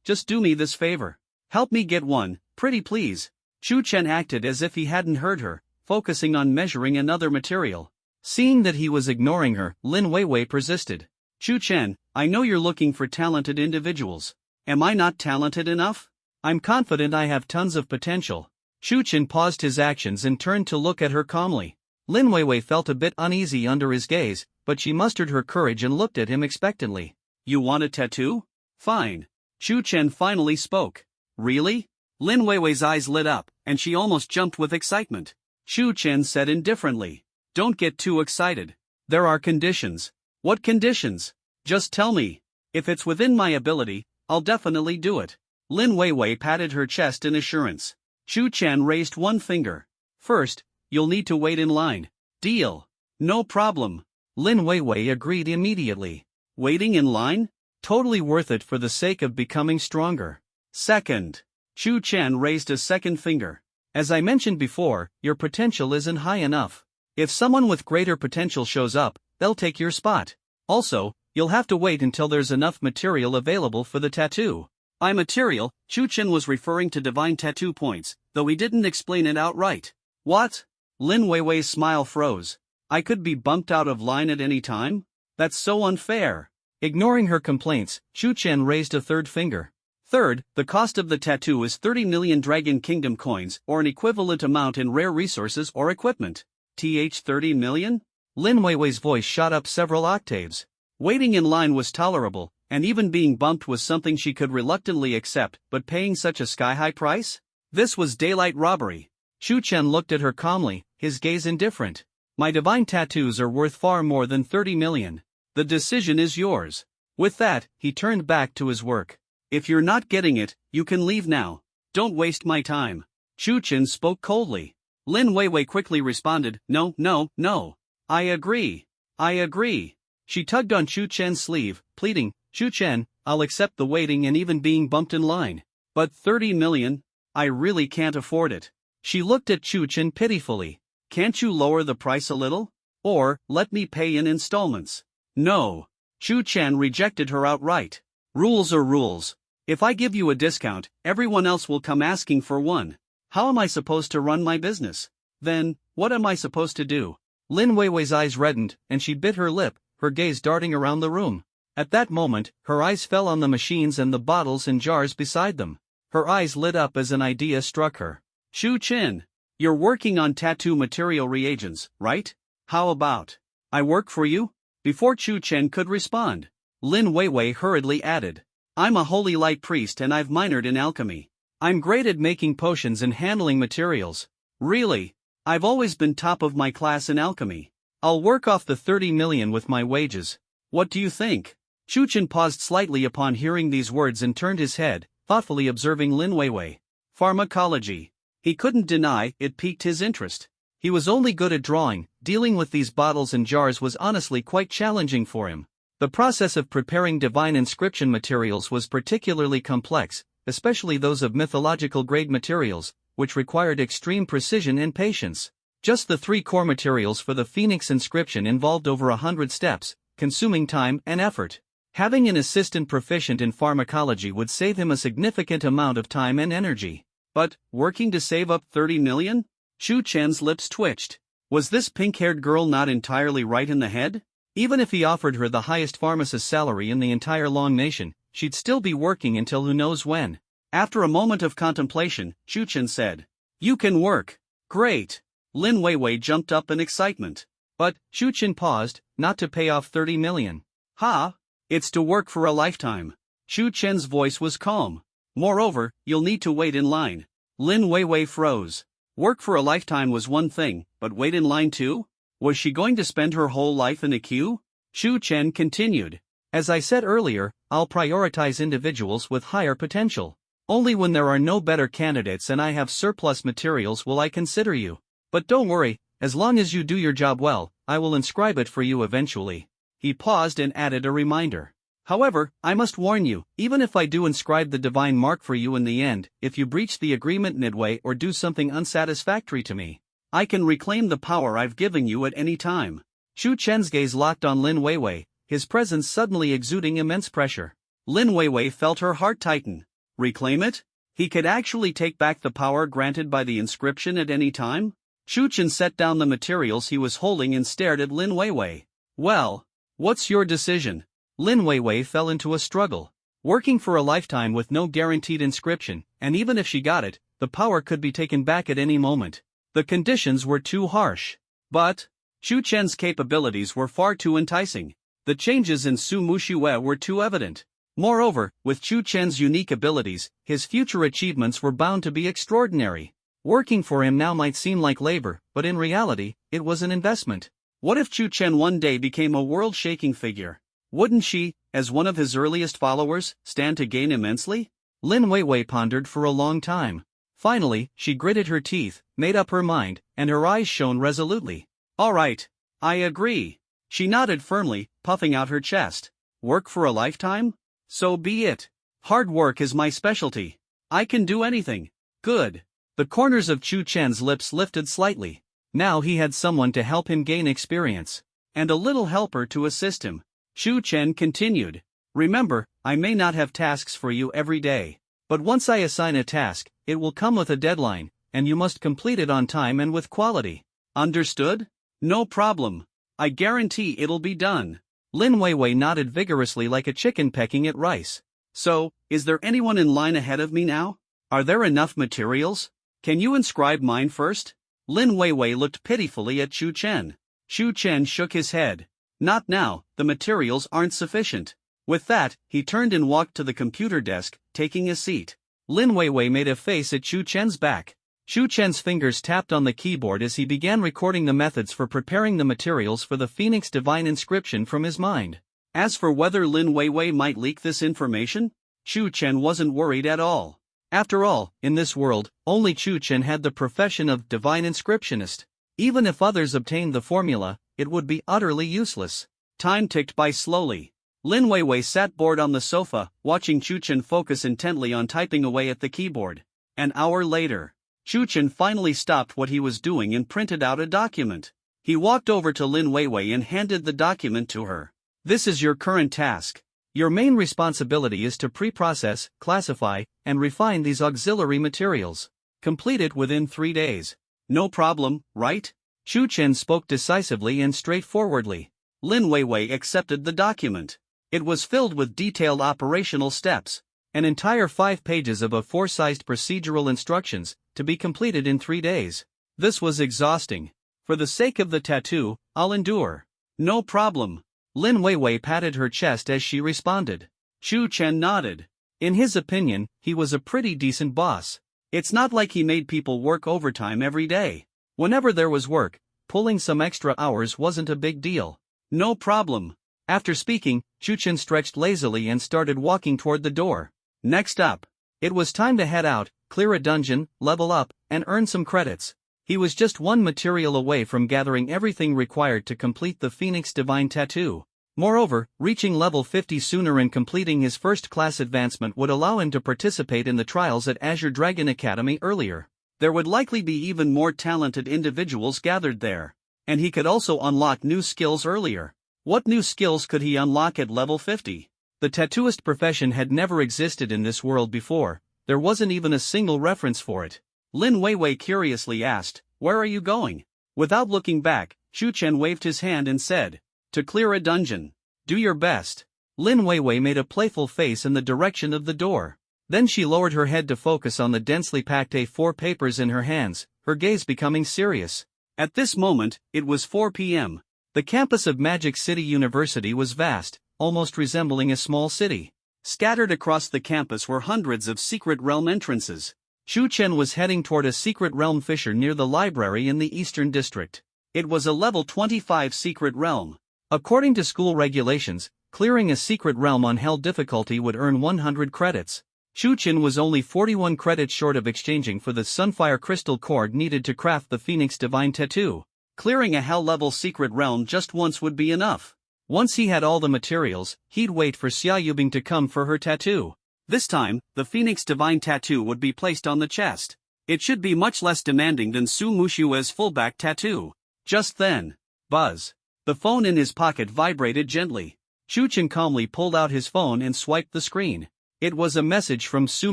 just do me this favor. Help me get one, pretty please. Chu Chen acted as if he hadn't heard her, focusing on measuring another material. Seeing that he was ignoring her, Lin Weiwei persisted. Chu Chen, I know you're looking for talented individuals. Am I not talented enough? I'm confident I have tons of potential. Chu Chen paused his actions and turned to look at her calmly. Lin Weiwei felt a bit uneasy under his gaze, but she mustered her courage and looked at him expectantly. You want a tattoo? Fine. Chu Chen finally spoke. Really? Lin Weiwei's eyes lit up, and she almost jumped with excitement. Chu Chen said indifferently. Don't get too excited. There are conditions. What conditions? Just tell me. If it's within my ability, I'll definitely do it. Lin Weiwei patted her chest in assurance. Chu Chen raised one finger. First, you'll need to wait in line. Deal. No problem. Lin Weiwei agreed immediately. Waiting in line? Totally worth it for the sake of becoming stronger. Second. Chu Chen raised a second finger. As I mentioned before, your potential isn't high enough. If someone with greater potential shows up, they'll take your spot. Also, you'll have to wait until there's enough material available for the tattoo. By material, Chu Chen was referring to divine tattoo points, though he didn't explain it outright. What? Lin Weiwei's smile froze. I could be bumped out of line at any time? That's so unfair. Ignoring her complaints, Chu Chen raised a third finger. Third, the cost of the tattoo is 30 million Dragon Kingdom coins or an equivalent amount in rare resources or equipment. 30 million? Lin Weiwei's voice shot up several octaves. Waiting in line was tolerable, and even being bumped was something she could reluctantly accept, but paying such a sky-high price? This was daylight robbery. Chu Chen looked at her calmly, his gaze indifferent. My divine tattoos are worth far more than 30 million. The decision is yours. With that, he turned back to his work. If you're not getting it, you can leave now. Don't waste my time. Chu Chen spoke coldly. Lin Weiwei quickly responded, no, no, no. I agree. I agree. She tugged on Chu Chen's sleeve, pleading, Chu Chen, I'll accept the waiting and even being bumped in line. But 30 million? I really can't afford it. She looked at Chu Chen pitifully. Can't you lower the price a little? Or, let me pay in installments. No. Chu Chen rejected her outright. Rules are rules. If I give you a discount, everyone else will come asking for one. How am I supposed to run my business? Then, what am I supposed to do? Lin Weiwei's eyes reddened, and she bit her lip, her gaze darting around the room. At that moment, her eyes fell on the machines and the bottles and jars beside them. Her eyes lit up as an idea struck her. Chu Chen, you're working on tattoo material reagents, right? How about I work for you? Before Chu Chen could respond, Lin Weiwei hurriedly added, I'm a holy light priest and I've minored in alchemy. I'm great at making potions and handling materials. Really, I've always been top of my class in alchemy. I'll work off the 30 million with my wages. What do you think? Chu Chen paused slightly upon hearing these words and turned his head, thoughtfully observing Lin Weiwei. Pharmacology. He couldn't deny it piqued his interest. He was only good at drawing, dealing with these bottles and jars was honestly quite challenging for him. The process of preparing divine inscription materials was particularly complex, especially those of mythological grade materials, which required extreme precision and patience. Just the 3 core materials for the Phoenix inscription involved over 100 steps, consuming time and effort. Having an assistant proficient in pharmacology would save him a significant amount of time and energy. But, working to save up 30 million? Chu Chen's lips twitched. Was this pink-haired girl not entirely right in the head? Even if he offered her the highest pharmacist salary in the entire Long Nation, she'd still be working until who knows when. After a moment of contemplation, Chu Chen said, You can work. Great. Lin Weiwei jumped up in excitement. But, Chu Chen paused, not to pay off 30 million. Ha! It's to work for a lifetime. Chu Chen's voice was calm. Moreover, you'll need to wait in line. Lin Weiwei froze. Work for a lifetime was one thing, but wait in line too? Was she going to spend her whole life in a queue? Chu Chen continued. As I said earlier, I'll prioritize individuals with higher potential. Only when there are no better candidates and I have surplus materials will I consider you. But don't worry, as long as you do your job well, I will inscribe it for you eventually. He paused and added a reminder. However, I must warn you, even if I do inscribe the divine mark for you in the end, if you breach the agreement midway or do something unsatisfactory to me, I can reclaim the power I've given you at any time. Chu Chen's gaze locked on Lin Weiwei, his presence suddenly exuding immense pressure. Lin Weiwei felt her heart tighten. Reclaim it? He could actually take back the power granted by the inscription at any time? Chu Chen set down the materials he was holding and stared at Lin Weiwei. Well, what's your decision? Lin Weiwei fell into a struggle. Working for a lifetime with no guaranteed inscription, and even if she got it, the power could be taken back at any moment. The conditions were too harsh. But Chu Chen's capabilities were far too enticing. The changes in Su Muxue were too evident. Moreover, with Chu Chen's unique abilities, his future achievements were bound to be extraordinary. Working for him now might seem like labor, but in reality, it was an investment. What if Chu Chen one day became a world-shaking figure? Wouldn't she, as one of his earliest followers, stand to gain immensely? Lin Weiwei pondered for a long time. Finally, she gritted her teeth, made up her mind, and her eyes shone resolutely. All right, I agree. She nodded firmly, puffing out her chest. Work for a lifetime? So be it. Hard work is my specialty. I can do anything. Good. The corners of Chu Chen's lips lifted slightly. Now he had someone to help him gain experience. And a little helper to assist him. Chu Chen continued. Remember, I may not have tasks for you every day. But once I assign a task, it will come with a deadline, and you must complete it on time and with quality. Understood? No problem. I guarantee it'll be done. Lin Weiwei nodded vigorously like a chicken pecking at rice. So, is there anyone in line ahead of me now? Are there enough materials? Can you inscribe mine first? Lin Weiwei looked pitifully at Chu Chen. Chu Chen shook his head. Not now, the materials aren't sufficient. With that, he turned and walked to the computer desk, taking a seat. Lin Weiwei made a face at Chu Chen's back. Shu Chen's fingers tapped on the keyboard as he began recording the methods for preparing the materials for the Phoenix Divine Inscription from his mind. As for whether Lin Weiwei might leak this information, Shu Chen wasn't worried at all. After all, in this world, only Shu Chen had the profession of Divine Inscriptionist. Even if others obtained the formula, it would be utterly useless. Time ticked by slowly. Lin Weiwei sat bored on the sofa, watching Shu Chen focus intently on typing away at the keyboard. An hour later, Shu Chen finally stopped what he was doing and printed out a document. He walked over to Lin Weiwei and handed the document to her. This is your current task. Your main responsibility is to pre-process, classify, and refine these auxiliary materials. Complete it within 3 days. No problem, right? Shu Chen spoke decisively and straightforwardly. Lin Weiwei accepted the document. It was filled with detailed operational steps. An entire 5 pages of A4-sized procedural instructions, to be completed in 3 days. This was exhausting. For the sake of the tattoo, I'll endure. No problem. Lin Weiwei patted her chest as she responded. Shu Chen nodded. In his opinion, he was a pretty decent boss. It's not like he made people work overtime every day. Whenever there was work, pulling some extra hours wasn't a big deal. No problem. After speaking, Shu Chen stretched lazily and started walking toward the door. Next up, it was time to head out, clear a dungeon, level up, and earn some credits. He was just one material away from gathering everything required to complete the Phoenix Divine Tattoo. Moreover, reaching level 50 sooner and completing his first class advancement would allow him to participate in the trials at Azure Dragon Academy earlier. There would likely be even more talented individuals gathered there. And he could also unlock new skills earlier. What new skills could he unlock at level 50? The tattooist profession had never existed in this world before. There wasn't even a single reference for it. Lin Weiwei curiously asked, "Where are you going?" Without looking back, Shu Chen waved his hand and said, "To clear a dungeon. Do your best." Lin Weiwei made a playful face in the direction of the door. Then she lowered her head to focus on the densely packed A4 papers in her hands, her gaze becoming serious. At this moment, it was 4 p.m. The campus of Magic City University was vast, almost resembling a small city. Scattered across the campus were hundreds of secret realm entrances. Shu Chen was heading toward a secret realm fissure near the library in the Eastern District. It was a level 25 secret realm. According to school regulations, clearing a secret realm on hell difficulty would earn 100 credits. Shu Chen was only 41 credits short of exchanging for the Sunfire Crystal cord needed to craft the Phoenix Divine Tattoo. Clearing a hell-level secret realm just once would be enough. Once he had all the materials, he'd wait for Xia Yubing to come for her tattoo. This time, the Phoenix Divine Tattoo would be placed on the chest. It should be much less demanding than Su Mushue's fullback tattoo. Just then, buzz. The phone in his pocket vibrated gently. Shu Chen calmly pulled out his phone and swiped the screen. It was a message from Su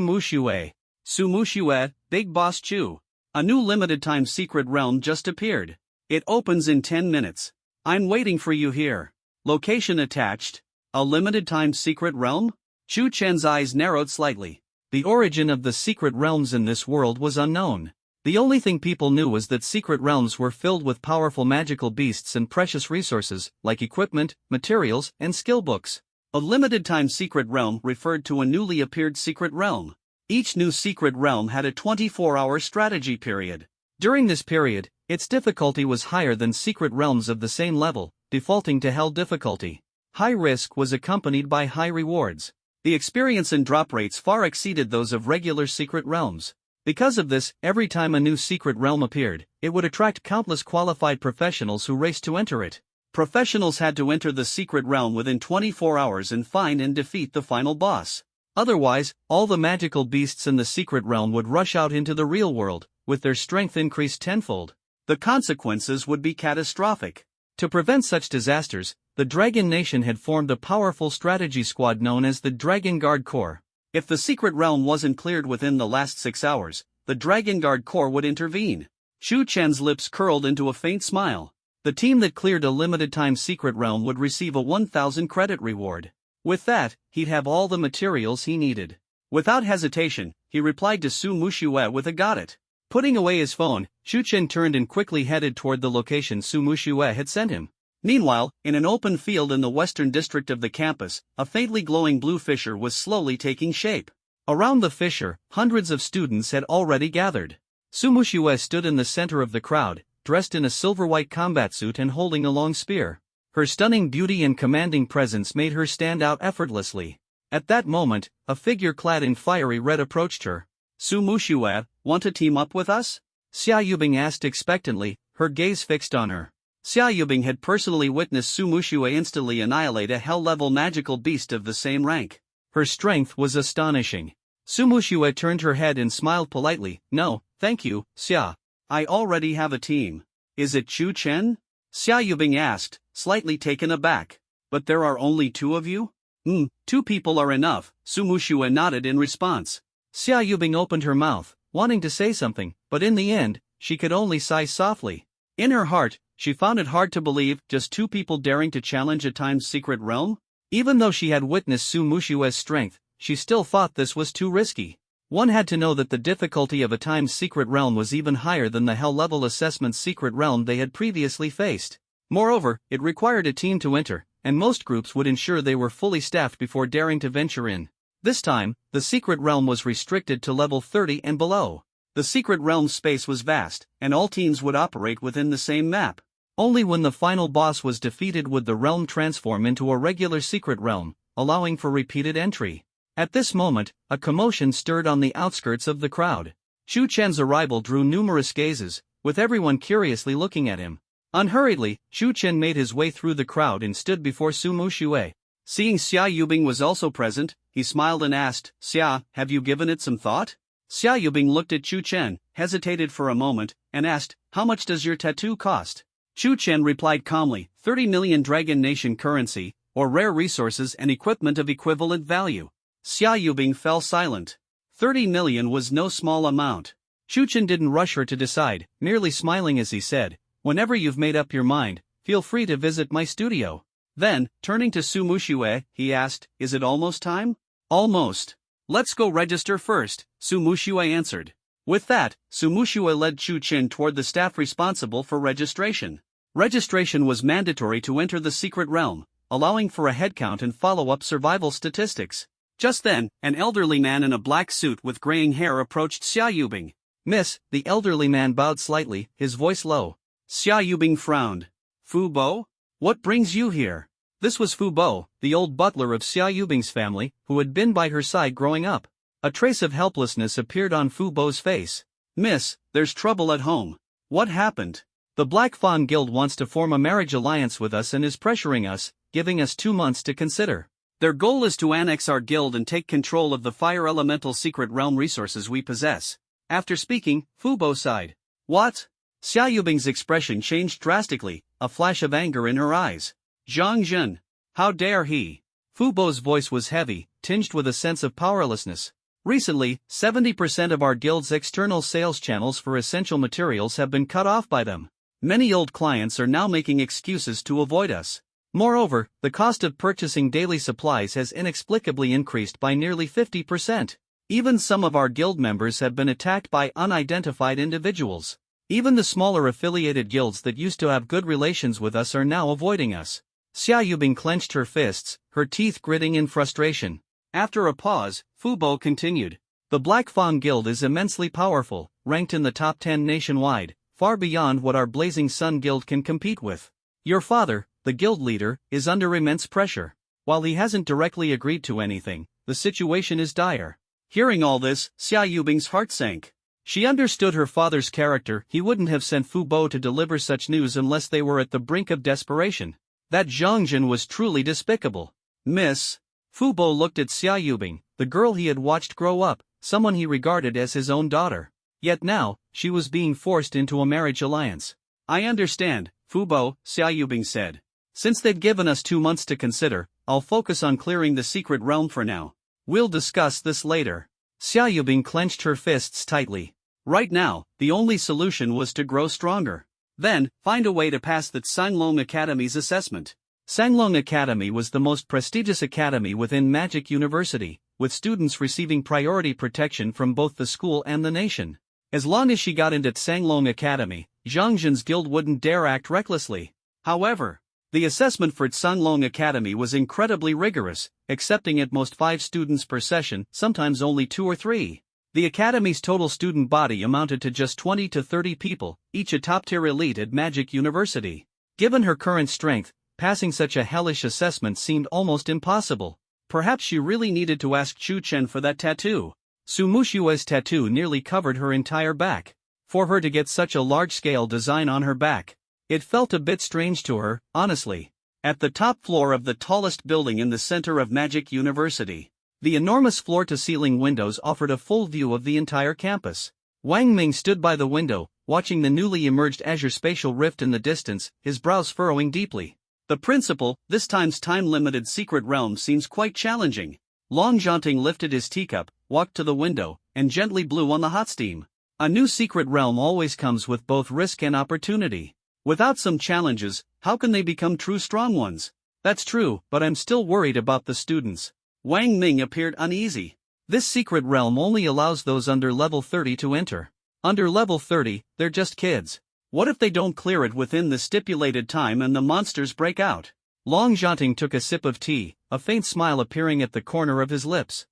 Mushue. Su Mushue, Big Boss Chu. A new limited-time secret realm just appeared. It opens in 10 minutes. I'm waiting for you here. Location attached. A limited-time secret realm? Shu Chen's eyes narrowed slightly. The origin of the secret realms in this world was unknown. The only thing people knew was that secret realms were filled with powerful magical beasts and precious resources, like equipment, materials, and skill books. A limited-time secret realm referred to a newly appeared secret realm. Each new secret realm had a 24-hour strategy period. During this period, its difficulty was higher than secret realms of the same level, defaulting to hell difficulty. High risk was accompanied by high rewards. The experience and drop rates far exceeded those of regular secret realms. Because of this, every time a new secret realm appeared, it would attract countless qualified professionals who raced to enter it. Professionals had to enter the secret realm within 24 hours and find and defeat the final boss. Otherwise, all the magical beasts in the secret realm would rush out into the real world, with their strength increased tenfold. The consequences would be catastrophic. To prevent such disasters, the Dragon Nation had formed a powerful strategy squad known as the Dragon Guard Corps. If the secret realm wasn't cleared within the last 6 hours, the Dragon Guard Corps would intervene. Shu Chen's lips curled into a faint smile. The team that cleared a limited-time secret realm would receive a 1,000 credit reward. With that, he'd have all the materials he needed. Without hesitation, he replied to Su Mushue with a "got it." Putting away his phone, Shu Chen turned and quickly headed toward the location Su Mushue had sent him. Meanwhile, in an open field in the western district of the campus, a faintly glowing blue fissure was slowly taking shape. Around the fissure, hundreds of students had already gathered. Su Muxue stood in the center of the crowd, dressed in a silver-white combat suit and holding a long spear. Her stunning beauty and commanding presence made her stand out effortlessly. At that moment, a figure clad in fiery red approached her. Su Muxue, want to team up with us? Xia Yubing asked expectantly, her gaze fixed on her. Xia Yubing had personally witnessed Su Muxue instantly annihilate a hell-level magical beast of the same rank. Her strength was astonishing. Su Muxue turned her head and smiled politely. No, thank you, Xia. I already have a team. Is it Chu Chen? Xia Yubing asked, slightly taken aback. But there are only 2 of you? 2 people are enough, Su Muxue nodded in response. Xia Yubing opened her mouth, wanting to say something, but in the end, she could only sigh softly. In her heart, she found it hard to believe just 2 people daring to challenge a time's secret realm? Even though she had witnessed Su Muxue's strength, she still thought this was too risky. One had to know that the difficulty of a time's secret realm was even higher than the hell-level assessment's secret realm they had previously faced. Moreover, it required a team to enter, and most groups would ensure they were fully staffed before daring to venture in. This time, the secret realm was restricted to level 30 and below. The secret realm's space was vast, and all teams would operate within the same map. Only when the final boss was defeated would the realm transform into a regular secret realm, allowing for repeated entry. At this moment, a commotion stirred on the outskirts of the crowd. Chu Chen's arrival drew numerous gazes, with everyone curiously looking at him. Unhurriedly, Chu Chen made his way through the crowd and stood before Su Muxue. Seeing Xia Yubing was also present, he smiled and asked, Xia, have you given it some thought? Xia Yubing looked at Chu Chen, hesitated for a moment, and asked, how much does your tattoo cost? Chu Chen replied calmly, 30 million Dragon Nation currency, or rare resources and equipment of equivalent value. Xia Yubing fell silent. 30 million was no small amount. Chu Chen didn't rush her to decide, merely smiling as he said, whenever you've made up your mind, feel free to visit my studio. Then, turning to Su Muxue, he asked, is it almost time? Almost. Let's go register first, Su Muxue answered. With that, Su Muxue led Chu Chen toward the staff responsible for registration. Registration was mandatory to enter the secret realm, allowing for a headcount and follow-up survival statistics. Just then, an elderly man in a black suit with graying hair approached Xia Yubing. Miss, the elderly man bowed slightly, his voice low. Xia Yubing frowned. Fu Bo? What brings you here? This was Fu Bo, the old butler of Xia Yubing's family, who had been by her side growing up. A trace of helplessness appeared on Fu Bo's face. Miss, there's trouble at home. What happened? The Black Fawn Guild wants to form a marriage alliance with us and is pressuring us, giving us 2 months to consider. Their goal is to annex our guild and take control of the fire elemental secret realm resources we possess. After speaking, Fu Bo sighed. What? Xia Yubing's expression changed drastically, a flash of anger in her eyes. Zhang Zhen. How dare he? Fu Bo's voice was heavy, tinged with a sense of powerlessness. Recently, 70% of our guild's external sales channels for essential materials have been cut off by them. Many old clients are now making excuses to avoid us. Moreover, the cost of purchasing daily supplies has inexplicably increased by nearly 50%. Even some of our guild members have been attacked by unidentified individuals. Even the smaller affiliated guilds that used to have good relations with us are now avoiding us. Xia Yubing clenched her fists, her teeth gritting in frustration. After a pause, Fu Bo continued. The Black Fawn Guild is immensely powerful, ranked in the top 10 nationwide, far beyond what our Blazing Sun Guild can compete with. Your father, the guild leader, is under immense pressure. While he hasn't directly agreed to anything, the situation is dire. Hearing all this, Xia Yubing's heart sank. She understood her father's character. He wouldn't have sent Fu Bo to deliver such news unless they were at the brink of desperation. That Zhang Zhen was truly despicable. Miss. Fu Bo looked at Xia Yubing, the girl he had watched grow up, someone he regarded as his own daughter. Yet now, she was being forced into a marriage alliance. I understand, Fu Bo, Xia Yubing said. Since they've given us 2 months to consider, I'll focus on clearing the secret realm for now. We'll discuss this later. Xia Yubing clenched her fists tightly. Right now, the only solution was to grow stronger. Then, find a way to pass the Sanglong Academy's assessment. Sanglong Academy was the most prestigious academy within Magic University, with students receiving priority protection from both the school and the nation. As long as she got into Sanglong Academy, Zhang Zhen's guild wouldn't dare act recklessly. However, the assessment for Sanglong Academy was incredibly rigorous, accepting at most 5 students per session, sometimes only 2 or 3. The academy's total student body amounted to just 20 to 30 people, each a top-tier elite at Magic University. Given her current strength, passing such a hellish assessment seemed almost impossible. Perhaps she really needed to ask Chu Chen for that tattoo. Su Mushue's tattoo nearly covered her entire back. For her to get such a large-scale design on her back, it felt a bit strange to her, honestly. At the top floor of the tallest building in the center of Magic University, the enormous floor-to-ceiling windows offered a full view of the entire campus. Wang Ming stood by the window, watching the newly emerged azure spatial rift in the distance, his brows furrowing deeply. The principal, this time's time-limited secret realm seems quite challenging. Long Zhanting lifted his teacup, walked to the window, and gently blew on the hot steam. A new secret realm always comes with both risk and opportunity. Without some challenges, how can they become true strong ones? That's true, but I'm still worried about the students. Wang Ming appeared uneasy. This secret realm only allows those under level 30 to enter. Under level 30, they're just kids. What if they don't clear it within the stipulated time and the monsters break out? Long Zhanting took a sip of tea, a faint smile appearing at the corner of his lips.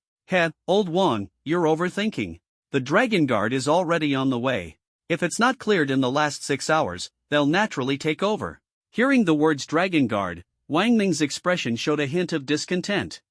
Old Wang, you're overthinking. The Dragon Guard is already on the way. If it's not cleared in the last 6 hours, they'll naturally take over. Hearing the words Dragon Guard, Wang Ming's expression showed a hint of discontent.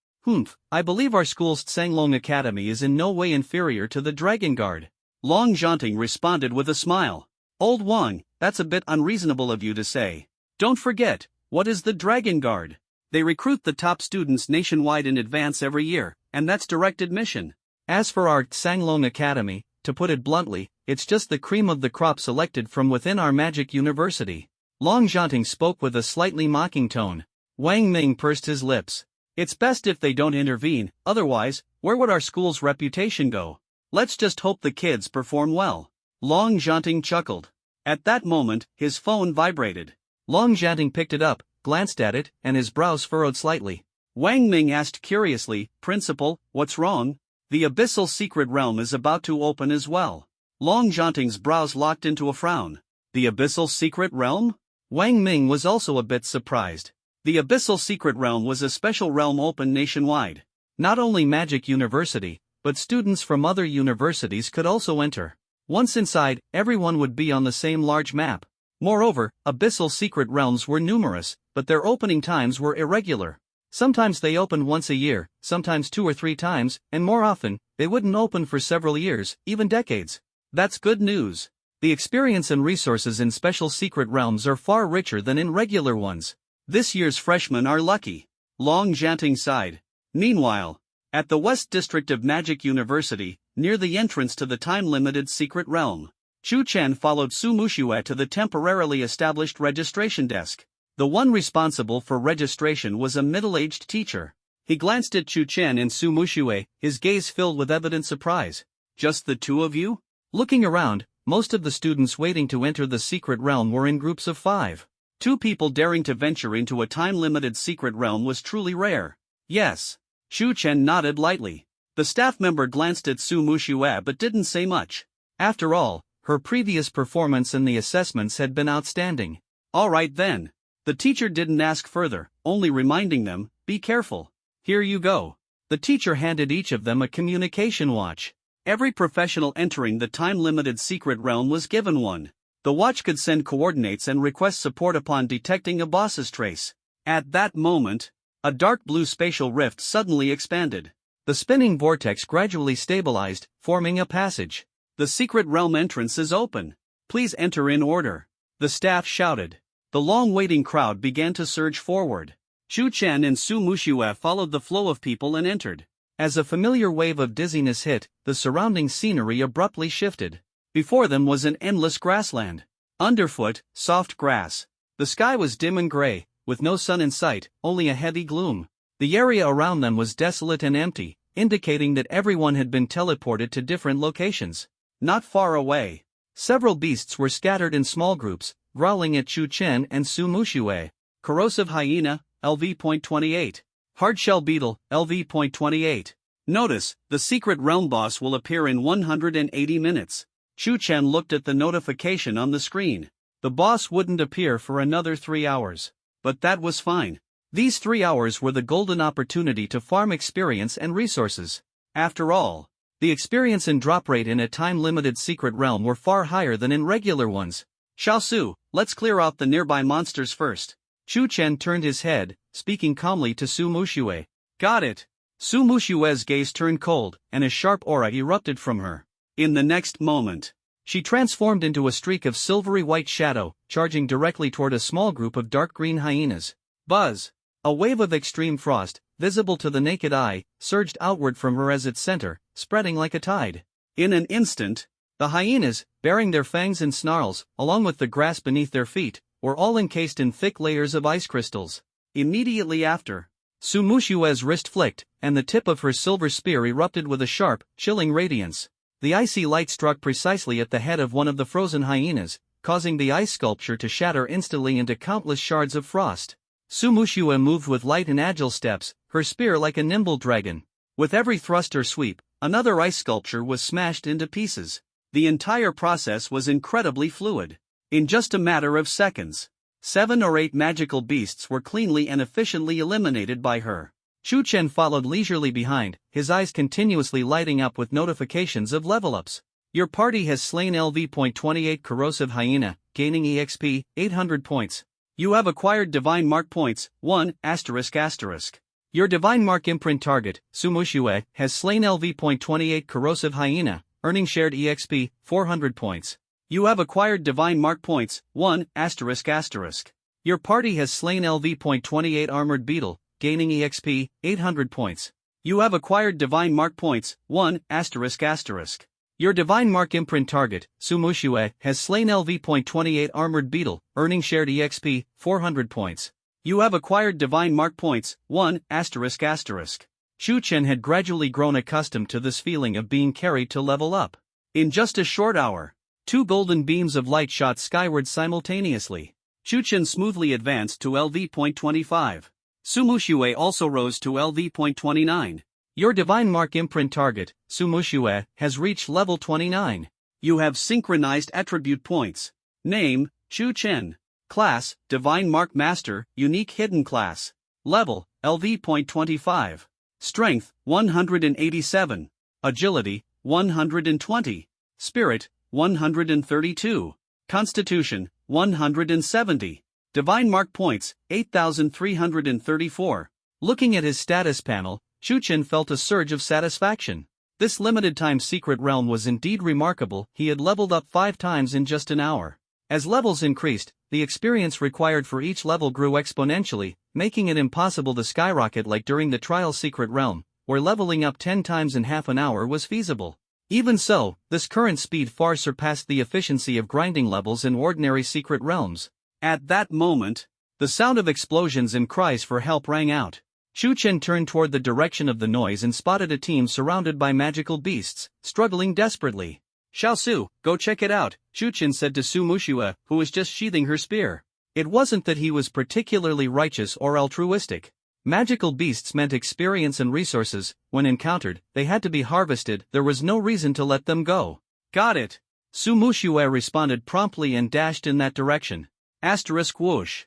I believe our school's Tsanglong Academy is in no way inferior to the Dragon Guard. Long Zhanting responded with a smile. Old Wang, that's a bit unreasonable of you to say. Don't forget, what is the Dragon Guard? They recruit the top students nationwide in advance every year, and that's direct admission. As for our Tsanglong Academy, to put it bluntly, it's just the cream of the crop selected from within our Magic University. Long Zhanting spoke with a slightly mocking tone. Wang Ming pursed his lips. It's best if they don't intervene, otherwise, where would our school's reputation go? Let's just hope the kids perform well. Long Zhanting chuckled. At that moment, his phone vibrated. Long Zhanting picked it up, glanced at it, and his brows furrowed slightly. Wang Ming asked curiously, Principal, what's wrong? The Abyssal Secret Realm is about to open as well. Long Zhanting's brows locked into a frown. The Abyssal Secret Realm? Wang Ming was also a bit surprised. The Abyssal Secret Realm was a special realm open nationwide. Not only Magic University, but students from other universities could also enter. Once inside, everyone would be on the same large map. Moreover, Abyssal Secret Realms were numerous, but their opening times were irregular. Sometimes they opened once a year, sometimes 2 or 3 times, and more often, they wouldn't open for several years, even decades. That's good news. The experience and resources in special secret realms are far richer than in regular ones. This year's freshmen are lucky. Long Zhanting sighed. Meanwhile, at the West District of Magic University, near the entrance to the time-limited secret realm, Chu Chen followed Su Mushue to the temporarily established registration desk. The one responsible for registration was a middle-aged teacher. He glanced at Chu Chen and Su Mushue, his gaze filled with evident surprise. Just the two of you? Looking around, most of the students waiting to enter the secret realm were in groups of 5. 2 people daring to venture into a time-limited secret realm was truly rare. Yes. Chu Chen nodded lightly. The staff member glanced at Su Mushue but didn't say much. After all, her previous performance in the assessments had been outstanding. All right then. The teacher didn't ask further, only reminding them, be careful. Here you go. The teacher handed each of them a communication watch. Every professional entering the time-limited secret realm was given one. The watch could send coordinates and request support upon detecting a boss's trace. At that moment, a dark blue spatial rift suddenly expanded. The spinning vortex gradually stabilized, forming a passage. The secret realm entrance is open. Please enter in order. The staff shouted. The long-waiting crowd began to surge forward. Chu Chen and Su Mushue followed the flow of people and entered. As a familiar wave of dizziness hit, the surrounding scenery abruptly shifted. Before them was an endless grassland. Underfoot, soft grass. The sky was dim and gray, with no sun in sight, only a heavy gloom. The area around them was desolate and empty, indicating that everyone had been teleported to different locations. Not far away, several beasts were scattered in small groups, growling at Chu Chen and Su Mushue. Corrosive hyena, LV.28. Hardshell beetle, LV.28. Notice, the secret realm boss will appear in 180 minutes. Chu Chen looked at the notification on the screen. The boss wouldn't appear for another 3 hours. But that was fine. These 3 hours were the golden opportunity to farm experience and resources. After all, The experience and drop rate in a time-limited secret realm were far higher than in regular ones. Xiaosu, let's clear out the nearby monsters first. Chu Chen turned his head, speaking calmly to Su Muxue. Got it. Su Muxue's gaze turned cold, and a sharp aura erupted from her. In the next moment, she transformed into a streak of silvery white shadow, charging directly toward a small group of dark green hyenas. Buzz! A wave of extreme frost, visible to the naked eye, surged outward from her as its center, spreading like a tide. In an instant, the hyenas, bearing their fangs and snarls, along with the grass beneath their feet, were all encased in thick layers of ice crystals. Immediately after, Su Mushue's wrist flicked, and the tip of her silver spear erupted with a sharp, chilling radiance. The icy light struck precisely at the head of one of the frozen hyenas, causing the ice sculpture to shatter instantly into countless shards of frost. Su Muxue moved with light and agile steps, her spear like a nimble dragon. With every thrust or sweep, another ice sculpture was smashed into pieces. The entire process was incredibly fluid. In just a matter of seconds, 7 or 8 magical beasts were cleanly and efficiently eliminated by her. Chu Chen followed leisurely behind, his eyes continuously lighting up with notifications of level-ups. Your party has slain LV.28 corrosive hyena, gaining EXP, 800 points. You have acquired Divine Mark points, 1, ***. Your Divine Mark imprint target, Su Muxue, has slain LV.28 corrosive hyena, earning shared EXP, 400 points. You have acquired Divine Mark points, 1, ***. Your party has slain LV.28 armored beetle, gaining EXP, 800 points. You have acquired Divine Mark points, 1, ***. Your Divine Mark imprint target, Su Muxue, has slain LV.28 armored beetle, earning shared EXP, 400 points. You have acquired Divine Mark points, 1, ***. Chu Chen had gradually grown accustomed to this feeling of being carried to level up. In just a short hour, 2 golden beams of light shot skyward simultaneously. Chu Chen smoothly advanced to LV.25. Su Muxue also rose to LV.29. Your Divine Mark imprint target, Su Muxue, has reached level 29. You have synchronized attribute points. Name, Chu Chen. Class, Divine Mark Master, Unique Hidden Class. Level, LV.25. Strength, 187. Agility, 120. Spirit, 132. Constitution, 170. Divine Mark points, 8,334. Looking at his status panel, Chu Chen felt a surge of satisfaction. This limited-time secret realm was indeed remarkable. He had leveled up 5 times in just an hour. As levels increased, the experience required for each level grew exponentially, making it impossible to skyrocket like during the trial secret realm, where leveling up 10 times in half an hour was feasible. Even so, this current speed far surpassed the efficiency of grinding levels in ordinary secret realms. At that moment, the sound of explosions and cries for help rang out. Chu Chen turned toward the direction of the noise and spotted a team surrounded by magical beasts, struggling desperately. Xiaosu, go check it out, Chu Chen said to Su Muxue, who was just sheathing her spear. It wasn't that he was particularly righteous or altruistic. Magical beasts meant experience and resources. When encountered, they had to be harvested. There was no reason to let them go. Got it. Su Muxue responded promptly and dashed in that direction. Whoosh.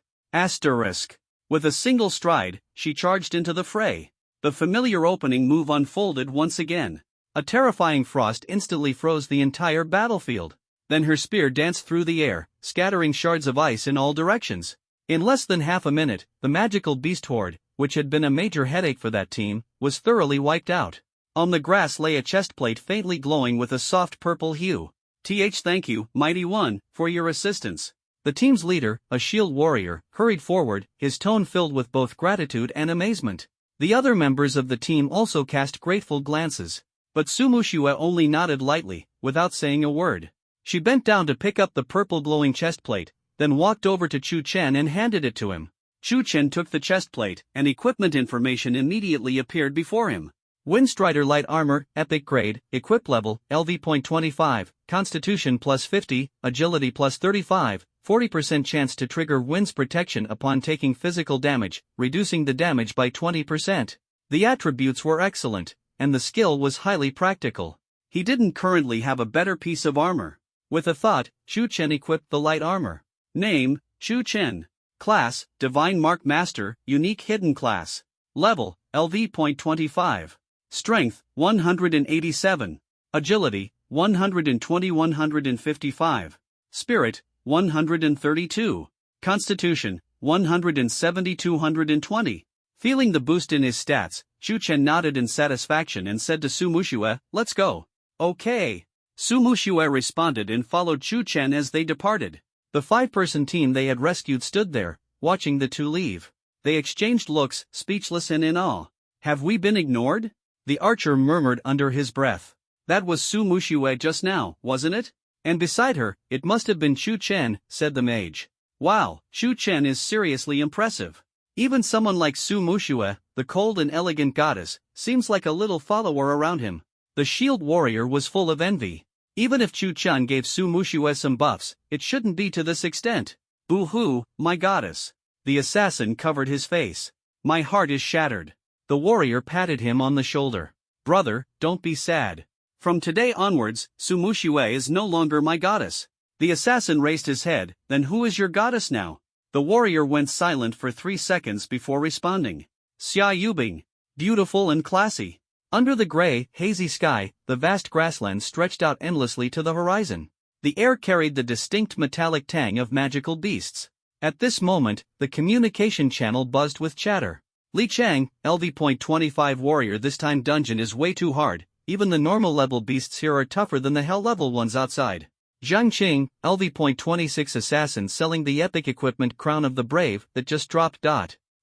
With a single stride, she charged into the fray. The familiar opening move unfolded once again. A terrifying frost instantly froze the entire battlefield. Then her spear danced through the air, scattering shards of ice in all directions. In less than half a minute, the magical beast horde, which had been a major headache for that team, was thoroughly wiped out. On the grass lay a chestplate faintly glowing with a soft purple hue. Thank you, Mighty One, for your assistance. The team's leader, a shield warrior, hurried forward, his tone filled with both gratitude and amazement. The other members of the team also cast grateful glances. But Su Muxue only nodded lightly, without saying a word. She bent down to pick up the purple glowing chestplate, then walked over to Chu Chen and handed it to him. Chu Chen took the chestplate, and equipment information immediately appeared before him. Windstrider Light Armor, Epic Grade, Equip Level, LV.25, Constitution plus 50, Agility plus 35, 40% chance to trigger Wind's protection upon taking physical damage, reducing the damage by 20%. The attributes were excellent, and the skill was highly practical. He didn't currently have a better piece of armor. With a thought, Chu Chen equipped the light armor. Name, Chu Chen. Class, Divine Mark Master, Unique Hidden Class. Level, LV.25. Strength, 187. Agility, 120-155. Spirit, 132. Constitution, 170-220. Feeling the boost in his stats, Chu Chen nodded in satisfaction and said to Su Muxue, "Let's go." "Okay." Su Muxue responded and followed Chu Chen as they departed. The five-person team they had rescued stood there, watching the two leave. They exchanged looks, speechless and in awe. "Have we been ignored?" the archer murmured under his breath. "That was Su Muxue just now, wasn't it? And beside her, it must have been Chu Chen," said the mage. "Wow, Chu Chen is seriously impressive. Even someone like Su Muxue, the cold and elegant goddess, seems like a little follower around him." The shield warrior was full of envy. Even if Chu Chen gave Su Muxue some buffs, it shouldn't be to this extent. "Boo-hoo, my goddess." The assassin covered his face. "My heart is shattered." The warrior patted him on the shoulder. "Brother, don't be sad. From today onwards, Su Muxue is no longer my goddess." The assassin raised his head. "Then who is your goddess now?" The warrior went silent for 3 seconds before responding. "Xia Yubing. Beautiful and classy." Under the gray, hazy sky, the vast grassland stretched out endlessly to the horizon. The air carried the distinct metallic tang of magical beasts. At this moment, the communication channel buzzed with chatter. "Li Chang, LV.25 warrior, this time dungeon is way too hard. Even the normal level beasts here are tougher than the hell level ones outside." Zhang Qing, LV.26 assassin selling the epic equipment Crown of the Brave that just dropped.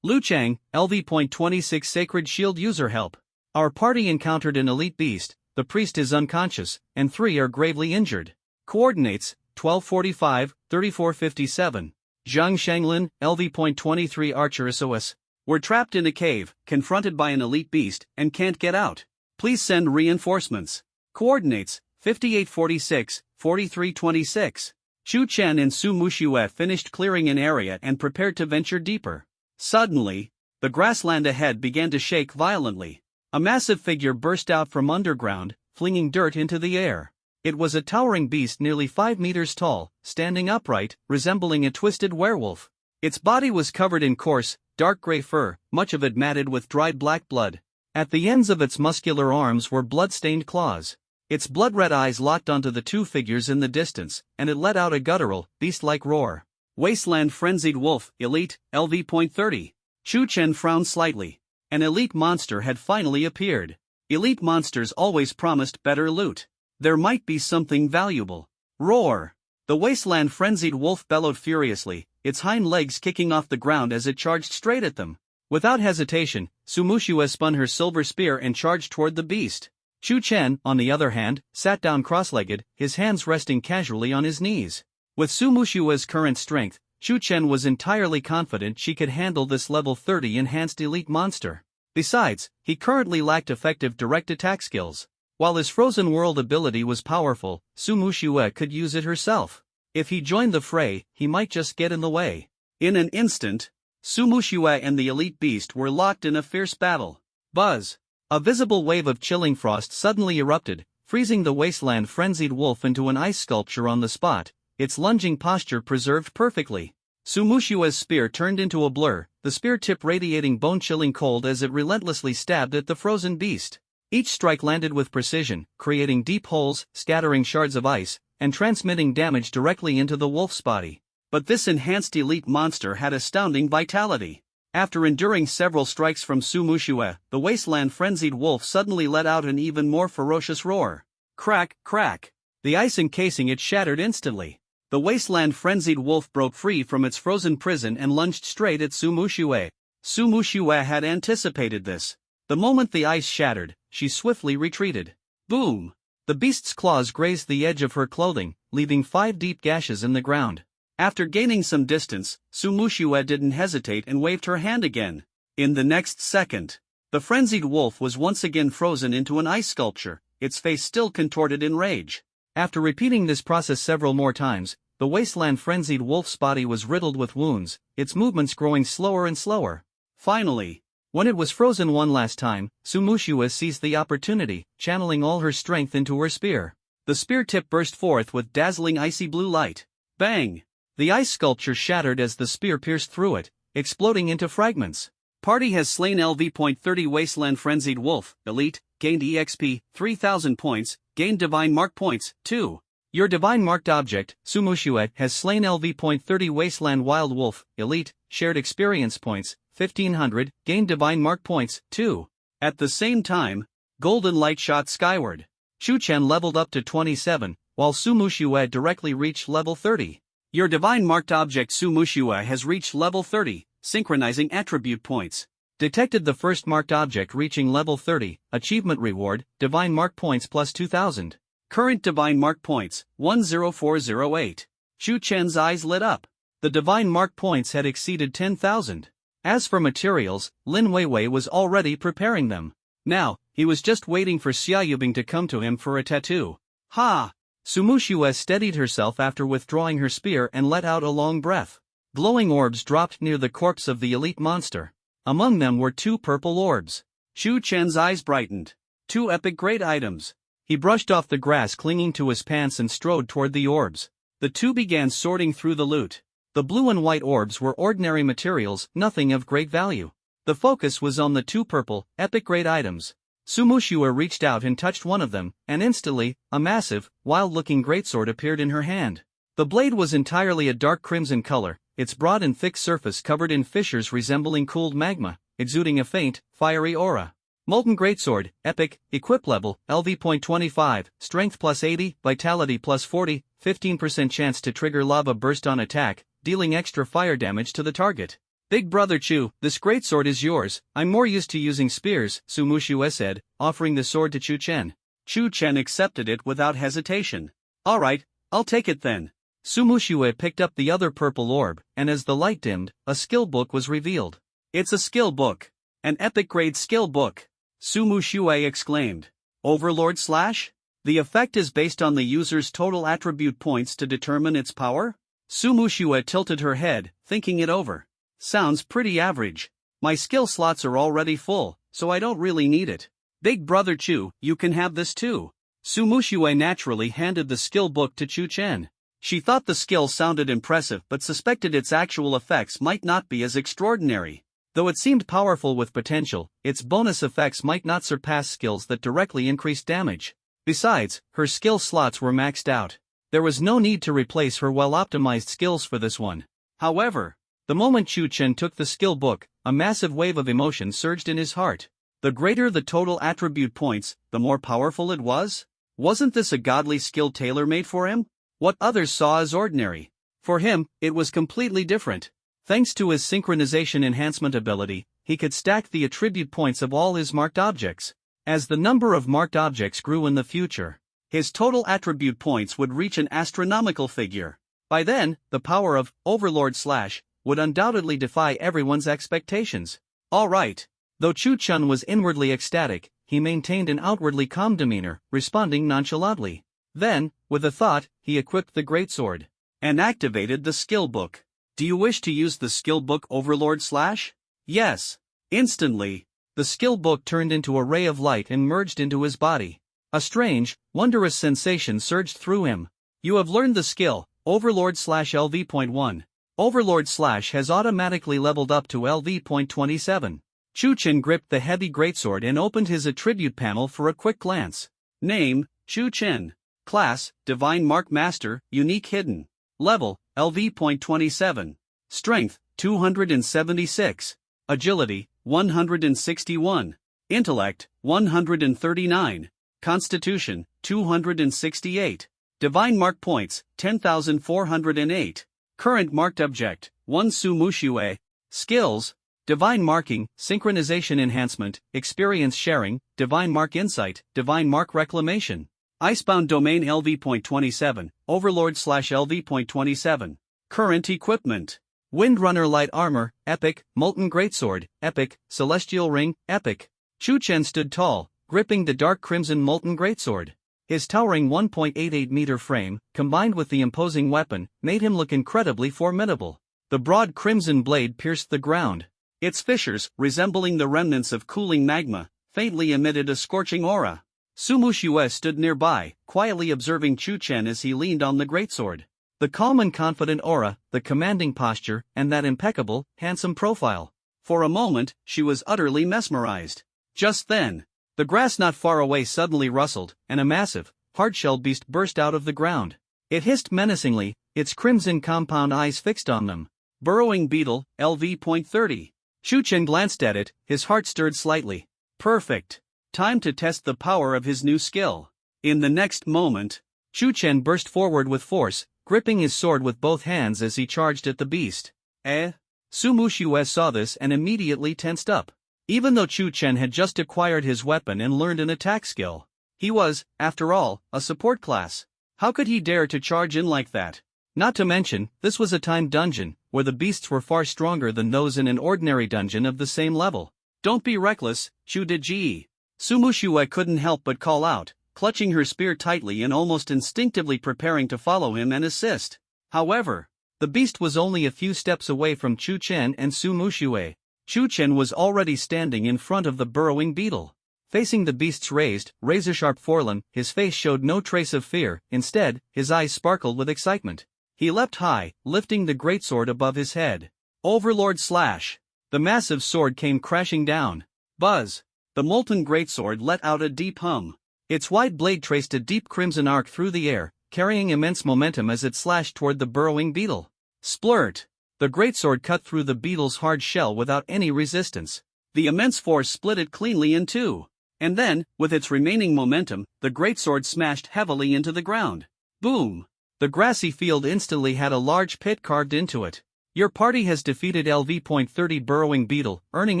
Lu Chang, LV.26 sacred shield user help. Our party encountered an elite beast, the priest is unconscious, and 3 are gravely injured. Coordinates, 1245, 3457. Zhang Shanglin, LV.23 archer SOS. We're trapped in a cave, confronted by an elite beast, and can't get out. Please send reinforcements. Coordinates, 5846, 4326. Chu Chen and Su Muxue finished clearing an area and prepared to venture deeper. Suddenly, the grassland ahead began to shake violently. A massive figure burst out from underground, flinging dirt into the air. It was a towering beast nearly 5 meters tall, standing upright, resembling a twisted werewolf. Its body was covered in coarse, dark gray fur, much of it matted with dried black blood. At the ends of its muscular arms were blood-stained claws. Its blood-red eyes locked onto the two figures in the distance, and it let out a guttural, beast-like roar. Wasteland Frenzied Wolf, Elite, LV.30. Chu Chen frowned slightly. An elite monster had finally appeared. Elite monsters always promised better loot. There might be something valuable. Roar! The Wasteland Frenzied Wolf bellowed furiously, its hind legs kicking off the ground as it charged straight at them. Without hesitation, Su Muxue spun her silver spear and charged toward the beast. Chu Chen, on the other hand, sat down cross-legged, his hands resting casually on his knees. With Su Muxue's current strength, Chu Chen was entirely confident she could handle this level 30 enhanced elite monster. Besides, he currently lacked effective direct attack skills. While his Frozen World ability was powerful, Su Muxue could use it herself. If he joined the fray, he might just get in the way. In an instant, Su Muxue and the elite beast were locked in a fierce battle. Buzz! A visible wave of chilling frost suddenly erupted, freezing the Wasteland Frenzied Wolf into an ice sculpture on the spot, its lunging posture preserved perfectly. Su Muxue's spear turned into a blur, the spear tip radiating bone-chilling cold as it relentlessly stabbed at the frozen beast. Each strike landed with precision, creating deep holes, scattering shards of ice, and transmitting damage directly into the wolf's body. But this enhanced elite monster had astounding vitality. After enduring several strikes from Su Muxue, the Wasteland Frenzied Wolf suddenly let out an even more ferocious roar. Crack, crack! The ice encasing it shattered instantly. The Wasteland Frenzied Wolf broke free from its frozen prison and lunged straight at Su Muxue. Su Muxue had anticipated this. The moment the ice shattered, she swiftly retreated. Boom! The beast's claws grazed the edge of her clothing, leaving 5 deep gashes in the ground. After gaining some distance, Su Muxue didn't hesitate and waved her hand again. In the next second, the frenzied wolf was once again frozen into an ice sculpture, its face still contorted in rage. After repeating this process several more times, the Wasteland Frenzied Wolf's body was riddled with wounds, its movements growing slower and slower. Finally, when it was frozen one last time, Su Muxue seized the opportunity, channeling all her strength into her spear. The spear tip burst forth with dazzling icy blue light. Bang! The ice sculpture shattered as the spear pierced through it, exploding into fragments. Party has slain LV.30 Wasteland Frenzied Wolf, Elite, gained EXP, 3000 points, gained Divine Mark points, 2. Your Divine Marked object, Sumushuet, has slain LV.30 Wasteland Wild Wolf, Elite, shared experience points, 1500, gained Divine Mark points, 2. At the same time, Golden Light shot skyward. Chu Chen leveled up to 27, while Sumushuet directly reached level 30. Your Divine Marked object Sumushuet has reached level 30, synchronizing attribute points. Detected the first marked object reaching level 30, achievement reward, Divine Mark points plus 2000. Current Divine Mark points, 10408. Chu Chen's eyes lit up. The Divine Mark points had exceeded 10,000. As for materials, Lin Weiwei was already preparing them. Now, he was just waiting for Xia Yubing to come to him for a tattoo. Ha! Sumushuet steadied herself after withdrawing her spear and let out a long breath. Glowing orbs dropped near the corpse of the elite monster. Among them were 2 purple orbs. Chu Chen's eyes brightened. 2 epic grade items. He brushed off the grass clinging to his pants and strode toward the orbs. The 2 began sorting through the loot. The blue and white orbs were ordinary materials, nothing of great value. The focus was on the 2 purple, epic-grade items. Sumushuet reached out and touched one of them, and instantly, a massive, wild-looking greatsword appeared in her hand. The blade was entirely a dark crimson color, its broad and thick surface covered in fissures resembling cooled magma, exuding a faint, fiery aura. Molten Greatsword, Epic, Equip Level, LV.25, Strength plus 80, Vitality plus 40, 15% chance to trigger Lava Burst on attack, dealing extra fire damage to the target. Big Brother Chu, this greatsword is yours. I'm more used to using spears, Sumushuet said, offering the sword to Chu Chen. Chu Chen accepted it without hesitation. Alright, I'll take it then. Sumushuet picked up the other purple orb, and as the light dimmed, a skill book was revealed. It's a skill book. An epic grade skill book. Sumushuet exclaimed. Overlord Slash? The effect is based on the user's total attribute points to determine its power? Sumushuet tilted her head, thinking it over. Sounds pretty average. My skill slots are already full, so I don't really need it. Big Brother Chu, you can have this too. Sumushuet naturally handed the skill book to Chu Chen. She thought the skill sounded impressive but suspected its actual effects might not be as extraordinary. Though it seemed powerful with potential, its bonus effects might not surpass skills that directly increased damage. Besides, her skill slots were maxed out. There was no need to replace her well-optimized skills for this one. However, the moment Chu Chen took the skill book, a massive wave of emotion surged in his heart. The greater the total attribute points, the more powerful it was? Wasn't this a godly skill tailor-made for him? What others saw as ordinary. For him, it was completely different. Thanks to his synchronization enhancement ability, he could stack the attribute points of all his marked objects. As the number of marked objects grew in the future, his total attribute points would reach an astronomical figure. By then, the power of Overlord Slash would undoubtedly defy everyone's expectations. Alright. Though Chu Chen was inwardly ecstatic, he maintained an outwardly calm demeanor, responding nonchalantly. Then, with a thought, he equipped the greatsword and activated the skill book. Do you wish to use the skill book Overlord Slash? Yes. Instantly, the skill book turned into a ray of light and merged into his body. A strange, wondrous sensation surged through him. You have learned the skill, Overlord Slash LV.1. Overlord Slash has automatically leveled up to LV.27. Chu Chen gripped the heavy greatsword and opened his attribute panel for a quick glance. Name, Chu Chen. Class, Divine Mark Master, Unique Hidden. Level, LV.27. Strength, 276. Agility, 161. Intellect, 139. Constitution, 268. Divine Mark Points, 10,408. Current Marked Object, 1 Sumushuet. Skills, Divine Marking, Synchronization Enhancement, Experience Sharing, Divine Mark Insight, Divine Mark Reclamation. Icebound Domain LV.27, Overlord Slash LV.27. Current Equipment. Windrunner Light Armor, Epic, Molten Greatsword, Epic, Celestial Ring, Epic. Chu Chen stood tall, gripping the dark crimson Molten Greatsword. His towering 1.88-meter frame, combined with the imposing weapon, made him look incredibly formidable. The broad crimson blade pierced the ground. Its fissures, resembling the remnants of cooling magma, faintly emitted a scorching aura. Sumushuet stood nearby, quietly observing Chu Chen as he leaned on the greatsword. The calm and confident aura, the commanding posture, and that impeccable, handsome profile. For a moment, she was utterly mesmerized. Just then, The grass not far away suddenly rustled, and a massive, hard-shelled beast burst out of the ground. It hissed menacingly, its crimson compound eyes fixed on them. Burrowing beetle, LV.30. Chu Chen glanced at it, his heart stirred slightly. Perfect. Time to test the power of his new skill. In the next moment, Chu Chen burst forward with force, gripping his sword with both hands as he charged at the beast. Su Muxue saw this and immediately tensed up. Even though Chu Chen had just acquired his weapon and learned an attack skill, he was, after all, a support class. How could he dare to charge in like that? Not to mention, this was a timed dungeon, where the beasts were far stronger than those in an ordinary dungeon of the same level. Don't be reckless, Chu Deji. Su Muxue couldn't help but call out, clutching her spear tightly and almost instinctively preparing to follow him and assist. However, the beast was only a few steps away from Chu Chen and Su Muxue. Chu Chen was already standing in front of the burrowing beetle. Facing the beast's raised, razor-sharp forelimb, his face showed no trace of fear. Instead, his eyes sparkled with excitement. He leapt high, lifting the greatsword above his head. Overlord Slash! The massive sword came crashing down. Buzz! The molten greatsword let out a deep hum. Its wide blade traced a deep crimson arc through the air, carrying immense momentum as it slashed toward the burrowing beetle. Splurt! The greatsword cut through the beetle's hard shell without any resistance. The immense force split it cleanly in two. And then, with its remaining momentum, the greatsword smashed heavily into the ground. Boom! The grassy field instantly had a large pit carved into it. Your party has defeated LV.30 burrowing beetle, earning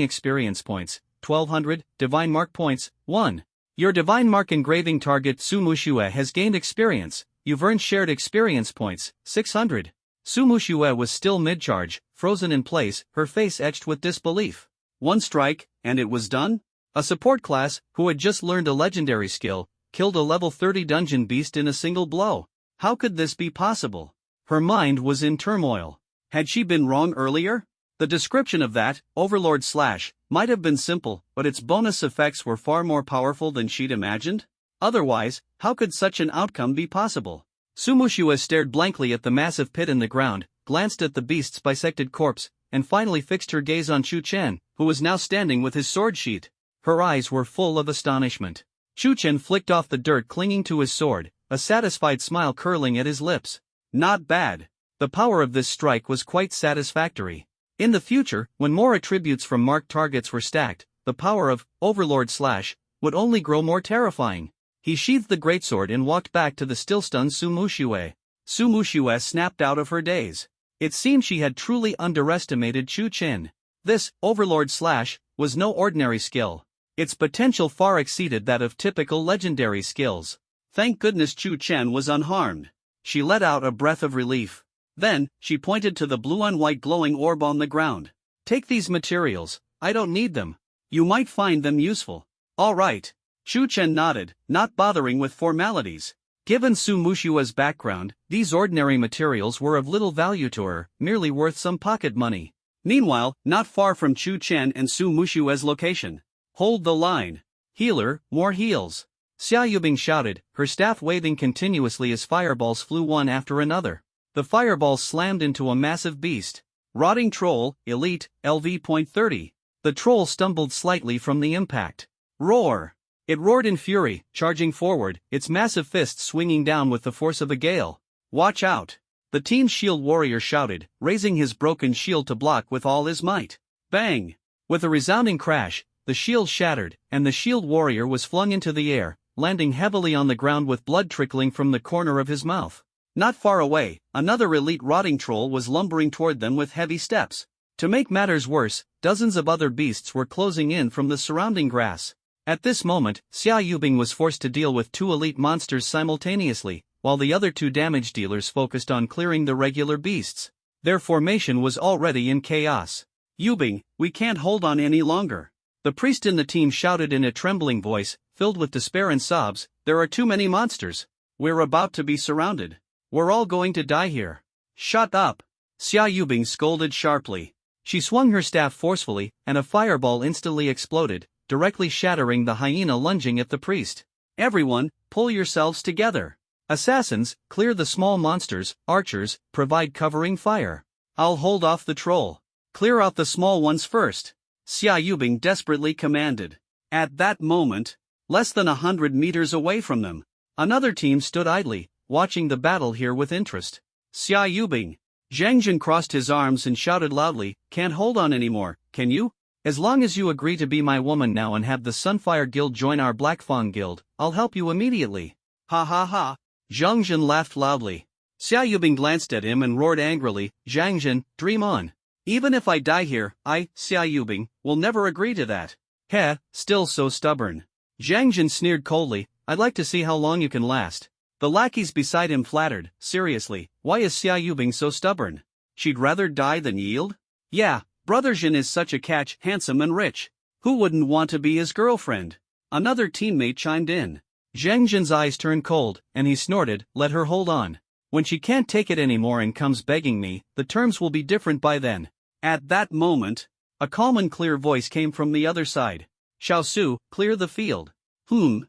experience points, 1200, divine mark points, 1. Your divine mark engraving target Su Muxue has gained experience, you've earned shared experience points, 600. Su Muxue was still mid-charge, frozen in place, her face etched with disbelief. One strike, and it was done? A support class, who had just learned a legendary skill, killed a level 30 dungeon beast in a single blow. How could this be possible? Her mind was in turmoil. Had she been wrong earlier? The description of that, Overlord Slash, might have been simple, but its bonus effects were far more powerful than she'd imagined. Otherwise, how could such an outcome be possible? Su Muxue stared blankly at the massive pit in the ground, glanced at the beast's bisected corpse, and finally fixed her gaze on Chu Chen, who was now standing with his sword sheath. Her eyes were full of astonishment. Chu Chen flicked off the dirt clinging to his sword, a satisfied smile curling at his lips. Not bad. The power of this strike was quite satisfactory. In the future, when more attributes from marked targets were stacked, the power of Overlord Slash would only grow more terrifying. He sheathed the greatsword and walked back to the still-stunned Su Muxue. Su Muxue snapped out of her daze. It seemed she had truly underestimated Chu Chen. This, Overlord Slash, was no ordinary skill. Its potential far exceeded that of typical legendary skills. Thank goodness Chu Chen was unharmed. She let out a breath of relief. Then, she pointed to the blue-on-white glowing orb on the ground. Take these materials, I don't need them. You might find them useful. All right. Chu Chen nodded, not bothering with formalities. Given Su Muxue's background, these ordinary materials were of little value to her, merely worth some pocket money. Meanwhile, not far from Chu Chen and Su Muxue's location. Hold the line. Healer, more heals. Xia Yubing shouted, her staff waving continuously as fireballs flew one after another. The fireballs slammed into a massive beast. Rotting Troll, Elite, LV.30. The troll stumbled slightly from the impact. Roar! It roared in fury, charging forward, its massive fists swinging down with the force of a gale. Watch out! The team's shield warrior shouted, raising his broken shield to block with all his might. Bang! With a resounding crash, the shield shattered, and the shield warrior was flung into the air, landing heavily on the ground with blood trickling from the corner of his mouth. Not far away, another elite rotting troll was lumbering toward them with heavy steps. To make matters worse, dozens of other beasts were closing in from the surrounding grass. At this moment, Xia Yubing was forced to deal with two elite monsters simultaneously, while the other two damage dealers focused on clearing the regular beasts. Their formation was already in chaos. Yubing, we can't hold on any longer. The priest in the team shouted in a trembling voice, filled with despair and sobs, there are too many monsters. We're about to be surrounded. We're all going to die here. Shut up! Xia Yubing scolded sharply. She swung her staff forcefully, and a fireball instantly exploded, directly shattering the hyena lunging at the priest. Everyone, pull yourselves together. Assassins, clear the small monsters. Archers, provide covering fire. I'll hold off the troll. Clear out the small ones first. Xia Yubing desperately commanded. At that moment, less than 100 meters away from them. Another team stood idly, watching the battle here with interest. Xia Yubing. Zhang Jin crossed his arms and shouted loudly, "Can't hold on anymore, can you? As long as you agree to be my woman now and have the Sunfire Guild join our Black Fang Guild, I'll help you immediately." Ha ha ha. Zhang Jin laughed loudly. Xia Yubing glanced at him and roared angrily, "Zhang Jin, dream on. Even if I die here, I, Xia Yubing, will never agree to that." Heh, still so stubborn. Zhang Jin sneered coldly, "I'd like to see how long you can last." The lackeys beside him flattered, "Seriously, why is Xia Yubing so stubborn? She'd rather die than yield?" "Yeah, Brother Jin is such a catch, handsome and rich. Who wouldn't want to be his girlfriend?" Another teammate chimed in. Zhang Jin's eyes turned cold, and he snorted, "Let her hold on. When she can't take it anymore and comes begging me, the terms will be different by then." At that moment, a calm and clear voice came from the other side. "Xiao Su, clear the field." Who?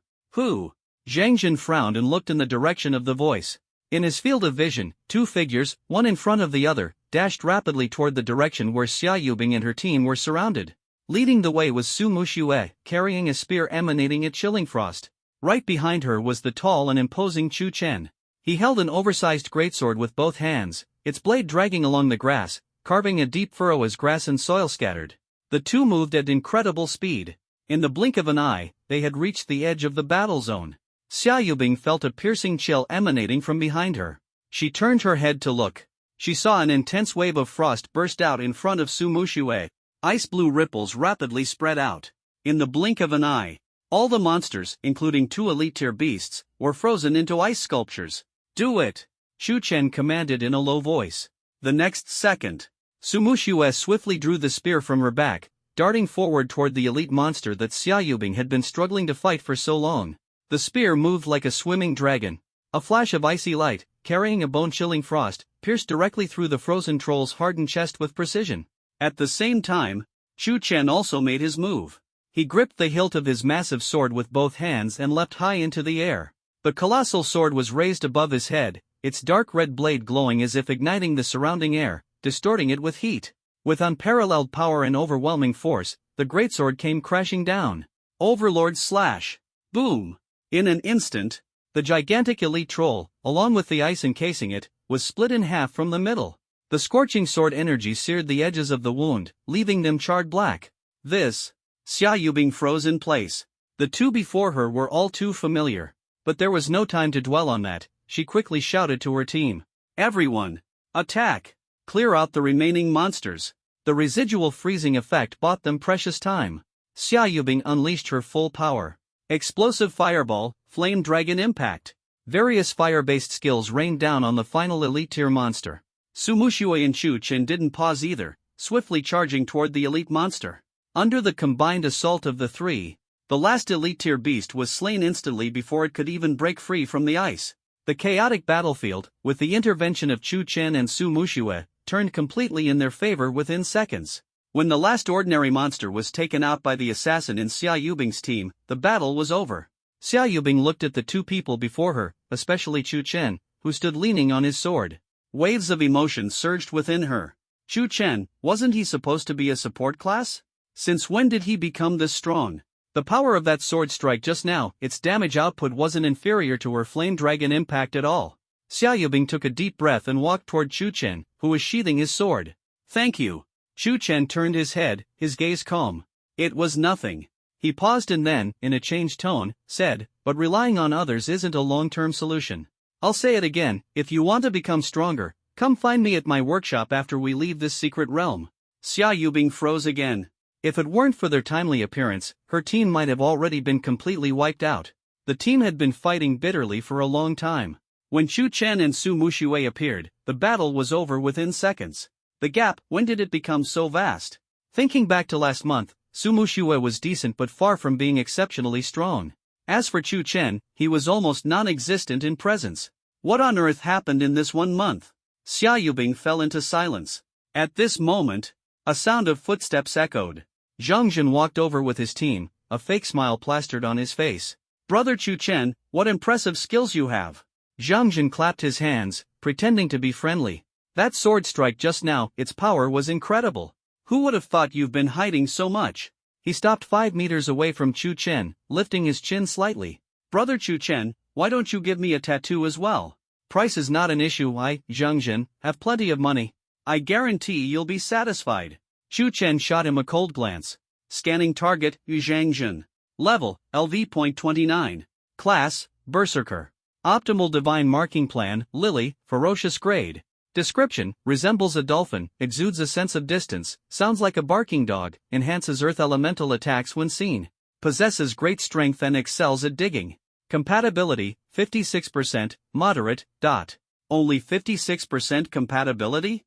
Zhang Jin frowned and looked in the direction of the voice. In his field of vision, two figures, one in front of the other, dashed rapidly toward the direction where Xia Yubing and her team were surrounded. Leading the way was Su Muxue, carrying a spear emanating a chilling frost. Right behind her was the tall and imposing Chu Chen. He held an oversized greatsword with both hands, its blade dragging along the grass, carving a deep furrow as grass and soil scattered. The two moved at incredible speed. In the blink of an eye, they had reached the edge of the battle zone. Xia Yubing felt a piercing chill emanating from behind her. She turned her head to look. She saw an intense wave of frost burst out in front of Su Muxue. Ice-blue ripples rapidly spread out. In the blink of an eye, all the monsters, including two elite-tier beasts, were frozen into ice sculptures. "Do it!" Chu Chen commanded in a low voice. The next second, Su Muxue swiftly drew the spear from her back, darting forward toward the elite monster that Xia Yubing had been struggling to fight for so long. The spear moved like a swimming dragon. A flash of icy light, carrying a bone-chilling frost, pierced directly through the frozen troll's hardened chest with precision. At the same time, Chu Chen also made his move. He gripped the hilt of his massive sword with both hands and leapt high into the air. The colossal sword was raised above his head, its dark red blade glowing as if igniting the surrounding air, distorting it with heat. With unparalleled power and overwhelming force, the greatsword came crashing down. Overlord slash! Boom! In an instant, the gigantic elite troll, along with the ice encasing it, was split in half from the middle. The scorching sword energy seared the edges of the wound, leaving them charred black. Xia Yubing froze in place. The two before her were all too familiar. But there was no time to dwell on that. She quickly shouted to her team. "Everyone! Attack! Clear out the remaining monsters." The residual freezing effect bought them precious time. Xia Yubing unleashed her full power. Explosive Fireball, Flame Dragon Impact. Various fire-based skills rained down on the final elite-tier monster. Su Muxue and Chu Chen didn't pause either, swiftly charging toward the elite monster. Under the combined assault of the three, the last elite-tier beast was slain instantly before it could even break free from the ice. The chaotic battlefield, with the intervention of Chu Chen and Su Muxue, turned completely in their favor within seconds. When the last ordinary monster was taken out by the assassin in Xia Yubing's team, the battle was over. Xia Yubing looked at the two people before her, especially Chu Chen, who stood leaning on his sword. Waves of emotion surged within her. Chu Chen, wasn't he supposed to be a support class? Since when did he become this strong? The power of that sword strike just now, its damage output wasn't inferior to her Flame Dragon Impact at all. Xia Yubing took a deep breath and walked toward Chu Chen, who was sheathing his sword. "Thank you." Chu Chen turned his head, his gaze calm. "It was nothing." He paused and then, in a changed tone, said, "But relying on others isn't a long-term solution. I'll say it again, if you want to become stronger, come find me at my workshop after we leave this secret realm." Xia Yubing froze again. If it weren't for their timely appearance, her team might have already been completely wiped out. The team had been fighting bitterly for a long time. When Chu Chen and Su Muxue appeared, the battle was over within seconds. The gap, when did it become so vast? Thinking back to last month, Su Muxue was decent but far from being exceptionally strong. As for Chu Chen, he was almost non-existent in presence. What on earth happened in this 1 month? Xia Yubing fell into silence. At this moment, a sound of footsteps echoed. Zhang Jin walked over with his team, a fake smile plastered on his face. "Brother Chu Chen, what impressive skills you have." Zhang Jin clapped his hands, pretending to be friendly. "That sword strike just now, its power was incredible. Who would have thought you've been hiding so much?" He stopped 5 meters away from Chu Chen, lifting his chin slightly. Brother Chu Chen, why don't you give me a tattoo as well? Price is not an issue. I, Zhang Jin, have plenty of money. I guarantee you'll be satisfied. Chu Chen shot him a cold glance. Scanning target, Zhang Jin. Level, LV.29. Class, Berserker. Optimal Divine Marking Plan, Lily, Ferocious Grade. Description, resembles a dolphin, exudes a sense of distance, sounds like a barking dog, enhances earth elemental attacks when seen. Possesses great strength and excels at digging. Compatibility, 56%, moderate, Only 56% compatibility?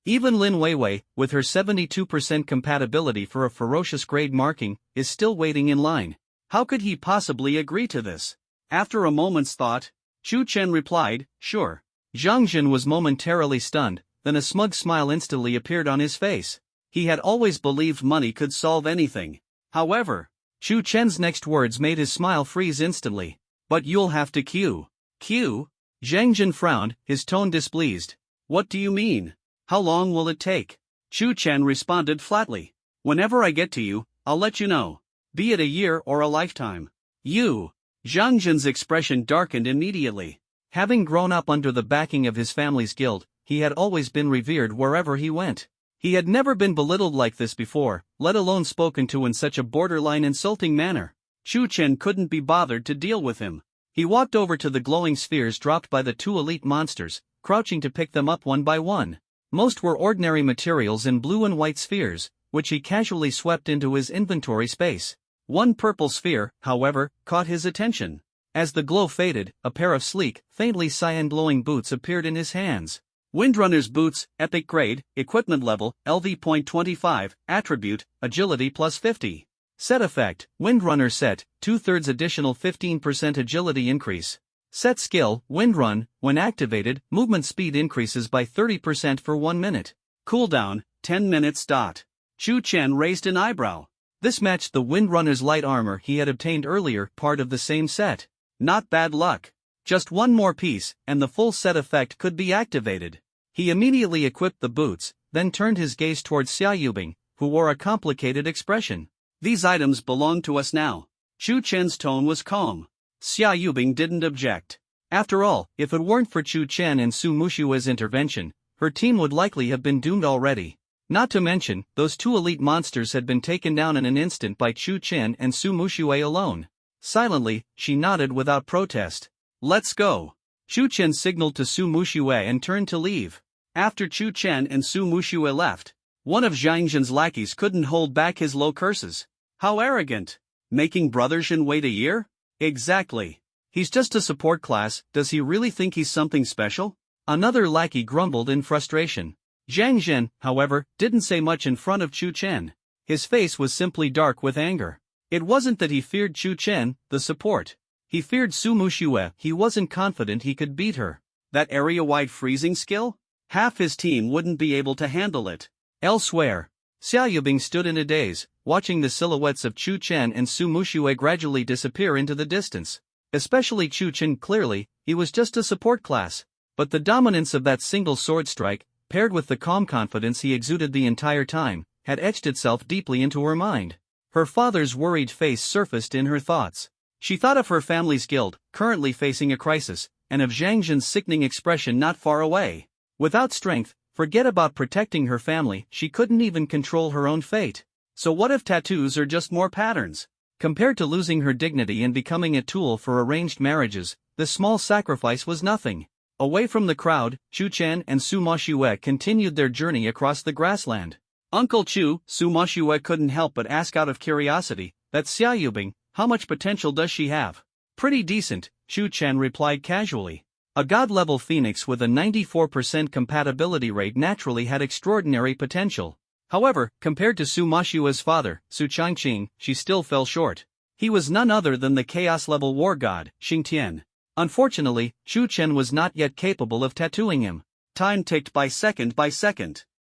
Even Lin Weiwei, with her 72% compatibility for a ferocious grade marking, is still waiting in line. How could he possibly agree to this? After a moment's thought, Chu Chen replied, sure. Zhang Jin was momentarily stunned, then a smug smile instantly appeared on his face. He had always believed money could solve anything. However, Chu Chen's next words made his smile freeze instantly. But you'll have to queue. Queue? Zhang Jin frowned, his tone displeased. What do you mean? How long will it take? Chu Chen responded flatly. Whenever I get to you, I'll let you know. Be it a year or a lifetime. You. Zhang Jin's expression darkened immediately. Having grown up under the backing of his family's guild, he had always been revered wherever he went. He had never been belittled like this before, let alone spoken to in such a borderline insulting manner. Chu Chen couldn't be bothered to deal with him. He walked over to the glowing spheres dropped by the 2 elite monsters, crouching to pick them up one by one. Most were ordinary materials in blue and white spheres, which he casually swept into his inventory space. One purple sphere, however, caught his attention. As the glow faded, a pair of sleek, faintly cyan-glowing boots appeared in his hands. Windrunner's boots, epic grade, equipment level, LV.25, attribute, agility plus 50. Set effect, Windrunner set, 2/3 additional 15% agility increase. Set skill, Windrun, when activated, movement speed increases by 30% for 1 minute. Cooldown, 10 minutes. Chu Chen raised an eyebrow. This matched the Windrunner's light armor he had obtained earlier, part of the same set. Not bad luck. Just one more piece, and the full set effect could be activated. He immediately equipped the boots, then turned his gaze towards Xia Yubing, who wore a complicated expression. These items belong to us now. Chu Chen's tone was calm. Xia Yubing didn't object. After all, if it weren't for Chu Chen and Su Mushue's intervention, her team would likely have been doomed already. Not to mention, those 2 elite monsters had been taken down in an instant by Chu Chen and Su Mushue alone. Silently, she nodded without protest. Let's go. Chu Chen signaled to Su Mushue and turned to leave. After Chu Chen and Su Mushue left, one of Zhang Jin's lackeys couldn't hold back his low curses. How arrogant! Making Brother Jin wait a year? Exactly. He's just a support class, does he really think he's something special? Another lackey grumbled in frustration. Zhang Jin, however, didn't say much in front of Chu Chen. His face was simply dark with anger. It wasn't that he feared Chu Chen, the support. He feared Su Mushue. He wasn't confident he could beat her. That area-wide freezing skill? Half his team wouldn't be able to handle it. Elsewhere, Xia Yubing stood in a daze, watching the silhouettes of Chu Chen and Su Mushue gradually disappear into the distance. Especially Chu Chen. Clearly, he was just a support class. But the dominance of that single sword strike, paired with the calm confidence he exuded the entire time, had etched itself deeply into her mind. Her father's worried face surfaced in her thoughts. She thought of her family's guild, currently facing a crisis, and of Zhang Jin's sickening expression not far away. Without strength, forget about protecting her family, she couldn't even control her own fate. So what if tattoos are just more patterns? Compared to losing her dignity and becoming a tool for arranged marriages, this small sacrifice was nothing. Away from the crowd, Chu Chen and Su Mushue continued their journey across the grassland. Uncle Chu, Su Mushue couldn't help but ask out of curiosity, "That Xia Yubing, how much potential does she have?" "Pretty decent," Chu Chen replied casually. A god-level phoenix with a 94% compatibility rate naturally had extraordinary potential. However, compared to Su Mushue's father, Su Changqing, she still fell short. He was none other than the chaos-level war god, Xingtian. Unfortunately, Chu Chen was not yet capable of tattooing him. Time ticked by second.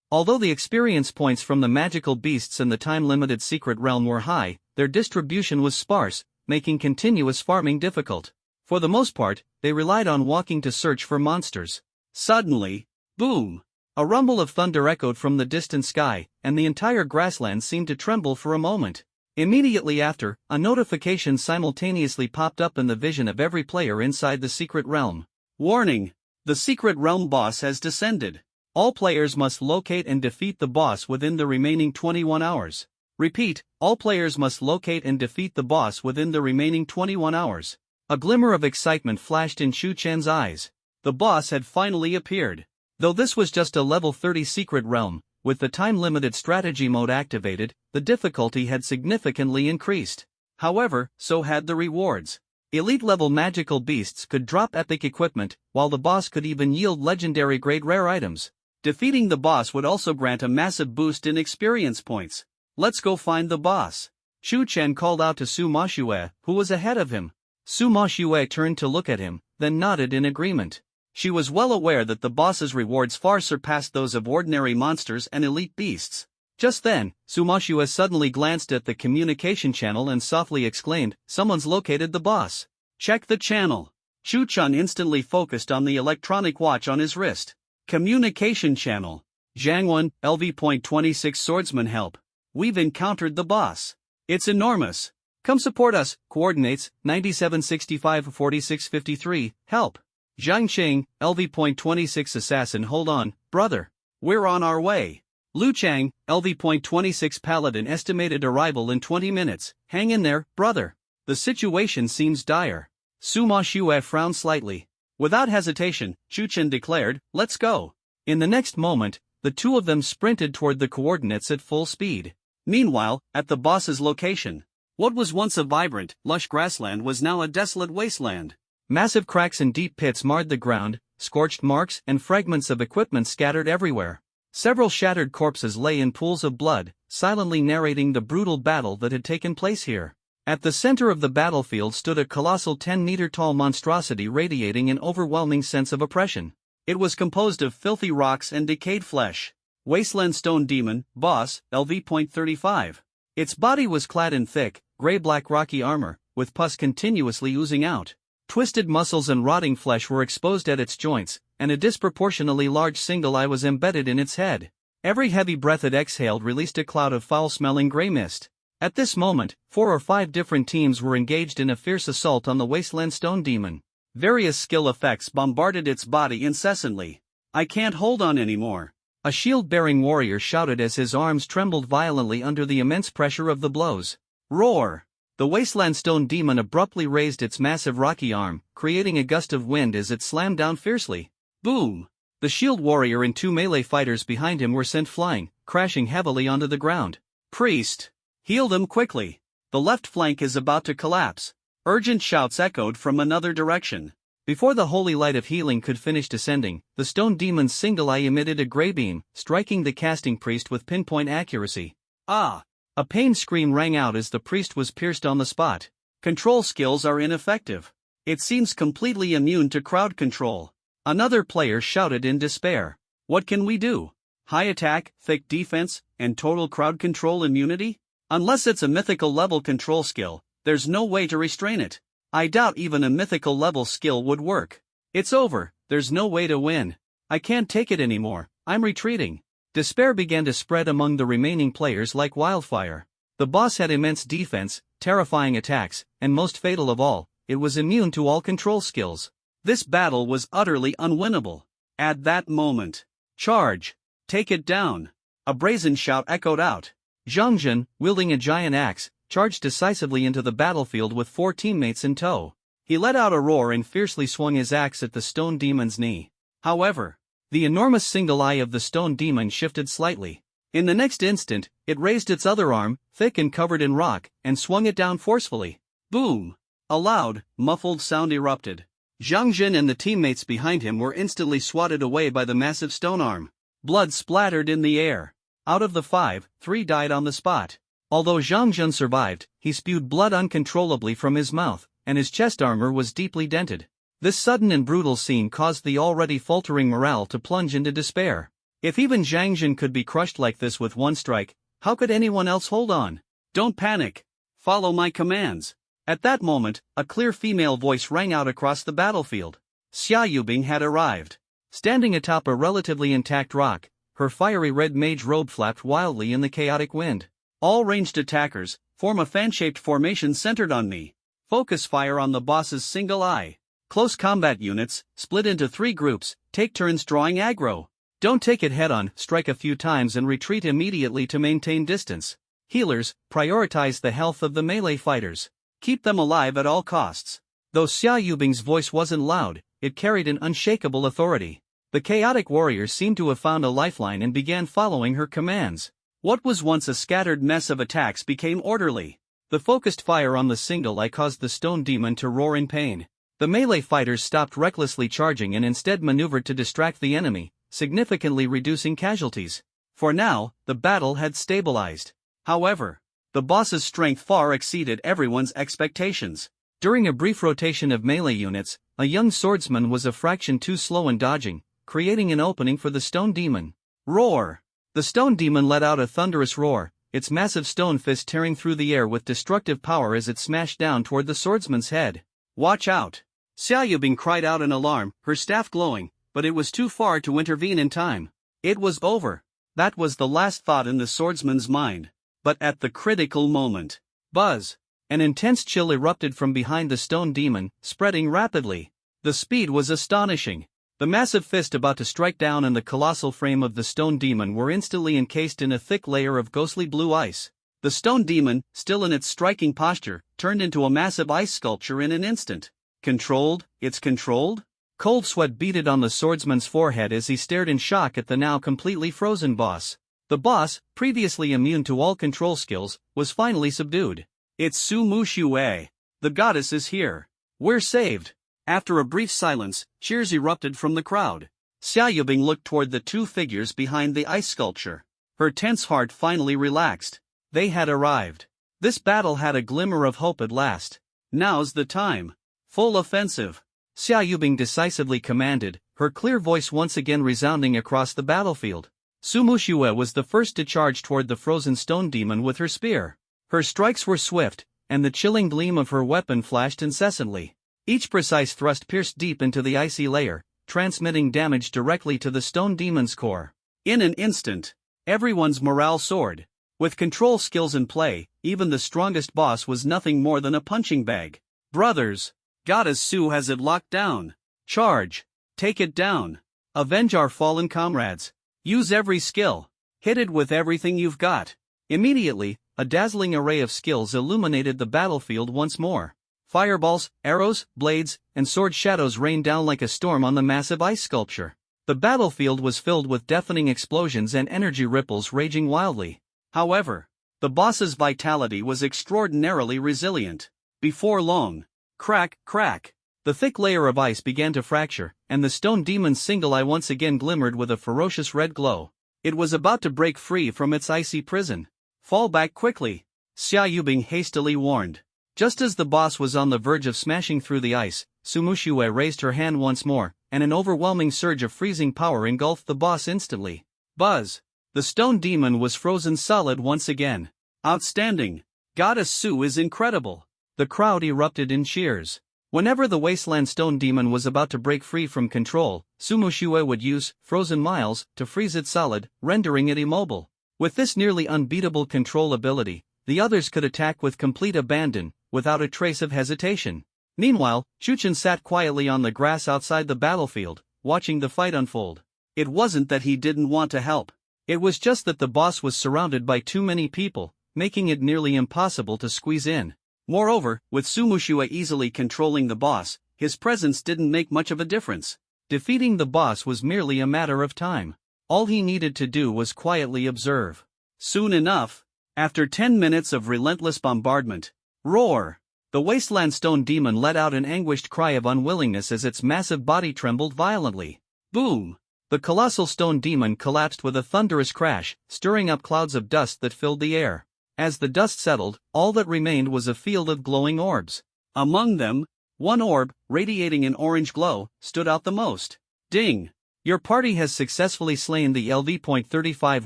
Although the experience points from the magical beasts and the time-limited secret realm were high, their distribution was sparse, making continuous farming difficult. For the most part, they relied on walking to search for monsters. Suddenly, boom! A rumble of thunder echoed from the distant sky, and the entire grassland seemed to tremble for a moment. Immediately after, a notification simultaneously popped up in the vision of every player inside the secret realm. Warning! The secret realm boss has descended. All players must locate and defeat the boss within the remaining 21 hours. Repeat, all players must locate and defeat the boss within the remaining 21 hours. A glimmer of excitement flashed in Shu Chen's eyes. The boss had finally appeared. Though this was just a level 30 secret realm, with the time-limited strategy mode activated, the difficulty had significantly increased. However, so had the rewards. Elite-level magical beasts could drop epic equipment, while the boss could even yield legendary grade rare items. Defeating the boss would also grant a massive boost in experience points. Let's go find the boss. Shu Chen called out to Sima Xue, who was ahead of him. Sima Xue turned to look at him, then nodded in agreement. She was well aware that the boss's rewards far surpassed those of ordinary monsters and elite beasts. Just then, Sima Xue suddenly glanced at the communication channel and softly exclaimed, "Someone's located the boss." Check the channel. Shu Chen instantly focused on the electronic watch on his wrist. Communication channel. Zhangwen, LV.26 Swordsman help. We've encountered the boss. It's enormous. Come support us. Coordinates, 9765-4653, help. Zhang Qing, LV.26 Assassin hold on, brother. We're on our way. Lu Chang, LV.26 Paladin estimated arrival in 20 minutes, hang in there, brother. The situation seems dire. Sima Xue frowned slightly. Without hesitation, Shu Chen declared, let's go. In the next moment, the two of them sprinted toward the coordinates at full speed. Meanwhile, at the boss's location, what was once a vibrant, lush grassland was now a desolate wasteland. Massive cracks and deep pits marred the ground, scorched marks and fragments of equipment scattered everywhere. Several shattered corpses lay in pools of blood, silently narrating the brutal battle that had taken place here. At the center of the battlefield stood a colossal 10-meter-tall monstrosity radiating an overwhelming sense of oppression. It was composed of filthy rocks and decayed flesh. Wasteland Stone Demon, Boss, LV.35. Its body was clad in thick, gray-black rocky armor, with pus continuously oozing out. Twisted muscles and rotting flesh were exposed at its joints, and a disproportionately large single eye was embedded in its head. Every heavy breath it exhaled released a cloud of foul-smelling gray mist. At this moment, 4 or 5 different teams were engaged in a fierce assault on the Wasteland Stone Demon. Various skill effects bombarded its body incessantly. I can't hold on anymore. A shield-bearing warrior shouted as his arms trembled violently under the immense pressure of the blows. Roar! The Wasteland Stone Demon abruptly raised its massive rocky arm, creating a gust of wind as it slammed down fiercely. Boom! The shield warrior and 2 melee fighters behind him were sent flying, crashing heavily onto the ground. Priest! Heal them quickly! The left flank is about to collapse. Urgent shouts echoed from another direction. Before the holy light of healing could finish descending, the stone demon's single eye emitted a gray beam, striking the casting priest with pinpoint accuracy. Ah! A pained scream rang out as the priest was pierced on the spot. Control skills are ineffective. It seems completely immune to crowd control. Another player shouted in despair. What can we do? High attack, thick defense, and total crowd control immunity? Unless it's a mythical level control skill, there's no way to restrain it. I doubt even a mythical level skill would work. It's over, there's no way to win. I can't take it anymore, I'm retreating. Despair began to spread among the remaining players like wildfire. The boss had immense defense, terrifying attacks, and most fatal of all, it was immune to all control skills. This battle was utterly unwinnable. At that moment, charge! Take it down! A brazen shout echoed out. Zhang Jun, wielding a giant axe, charged decisively into the battlefield with 4 teammates in tow. He let out a roar and fiercely swung his axe at the stone demon's knee. However, the enormous single eye of the stone demon shifted slightly. In the next instant, it raised its other arm, thick and covered in rock, and swung it down forcefully. Boom! A loud, muffled sound erupted. Zhang Jin and the teammates behind him were instantly swatted away by the massive stone arm. Blood splattered in the air. Out of the 5, 3 died on the spot. Although Zhang Jin survived, he spewed blood uncontrollably from his mouth, and his chest armor was deeply dented. This sudden and brutal scene caused the already faltering morale to plunge into despair. If even Zhang Jin could be crushed like this with one strike, how could anyone else hold on? Don't panic. Follow my commands. At that moment, a clear female voice rang out across the battlefield. Xia Yubing had arrived. Standing atop a relatively intact rock, her fiery red mage robe flapped wildly in the chaotic wind. All ranged attackers, form a fan-shaped formation centered on me. Focus fire on the boss's single eye. Close combat units, split into 3 groups, take turns drawing aggro. Don't take it head-on, strike a few times and retreat immediately to maintain distance. Healers, prioritize the health of the melee fighters. Keep them alive at all costs. Though Xia Yubing's voice wasn't loud, it carried an unshakable authority. The chaotic warriors seemed to have found a lifeline and began following her commands. What was once a scattered mess of attacks became orderly. The focused fire on the single eye caused the stone demon to roar in pain. The melee fighters stopped recklessly charging and instead maneuvered to distract the enemy, significantly reducing casualties. For now, the battle had stabilized. However, the boss's strength far exceeded everyone's expectations. During a brief rotation of melee units, a young swordsman was a fraction too slow in dodging, creating an opening for the stone demon. Roar! The stone demon let out a thunderous roar, its massive stone fist tearing through the air with destructive power as it smashed down toward the swordsman's head. Watch out! Xia Yubing cried out in alarm, her staff glowing, but it was too far to intervene in time. It was over. That was the last thought in the swordsman's mind. But at the critical moment, buzz! An intense chill erupted from behind the stone demon, spreading rapidly. The speed was astonishing. The massive fist about to strike down and the colossal frame of the stone demon were instantly encased in a thick layer of ghostly blue ice. The stone demon, still in its striking posture, turned into a massive ice sculpture in an instant. Controlled? It's controlled? Cold sweat beaded on the swordsman's forehead as he stared in shock at the now completely frozen boss. The boss, previously immune to all control skills, was finally subdued. It's Su Muxue. The goddess is here. We're saved. After a brief silence, cheers erupted from the crowd. Xia Yubing looked toward the 2 figures behind the ice sculpture. Her tense heart finally relaxed. They had arrived. This battle had a glimmer of hope at last. Now's the time. Full offensive. Xia Yubing decisively commanded, her clear voice once again resounding across the battlefield. Su Muxue was the first to charge toward the frozen stone demon with her spear. Her strikes were swift, and the chilling gleam of her weapon flashed incessantly. Each precise thrust pierced deep into the icy layer, transmitting damage directly to the stone demon's core. In an instant, everyone's morale soared. With control skills in play, even the strongest boss was nothing more than a punching bag. Brothers! Goddess Su has it locked down. Charge! Take it down! Avenge our fallen comrades! Use every skill! Hit it with everything you've got! Immediately, a dazzling array of skills illuminated the battlefield once more. Fireballs, arrows, blades, and sword shadows rained down like a storm on the massive ice sculpture. The battlefield was filled with deafening explosions and energy ripples raging wildly. However, the boss's vitality was extraordinarily resilient. Before long, crack, crack, the thick layer of ice began to fracture, and the stone demon's single eye once again glimmered with a ferocious red glow. It was about to break free from its icy prison. Fall back quickly, Xia Yubing hastily warned. Just as the boss was on the verge of smashing through the ice, Su Muxue raised her hand once more, and an overwhelming surge of freezing power engulfed the boss instantly. Buzz! The stone demon was frozen solid once again. Outstanding! Goddess Su is incredible! The crowd erupted in cheers. Whenever the wasteland stone demon was about to break free from control, Su Muxue would use Frozen Miles to freeze it solid, rendering it immobile. With this nearly unbeatable control ability, the others could attack with complete abandon, without a trace of hesitation. Meanwhile, Shuchen sat quietly on the grass outside the battlefield, watching the fight unfold. It wasn't that he didn't want to help. It was just that the boss was surrounded by too many people, making it nearly impossible to squeeze in. Moreover, with Su Muxue easily controlling the boss, his presence didn't make much of a difference. Defeating the boss was merely a matter of time. All he needed to do was quietly observe. Soon enough, after 10 minutes of relentless bombardment, roar! The wasteland stone demon let out an anguished cry of unwillingness as its massive body trembled violently. Boom! The colossal stone demon collapsed with a thunderous crash, stirring up clouds of dust that filled the air. As the dust settled, all that remained was a field of glowing orbs. Among them, one orb, radiating an orange glow, stood out the most. Ding! Your party has successfully slain the LV.35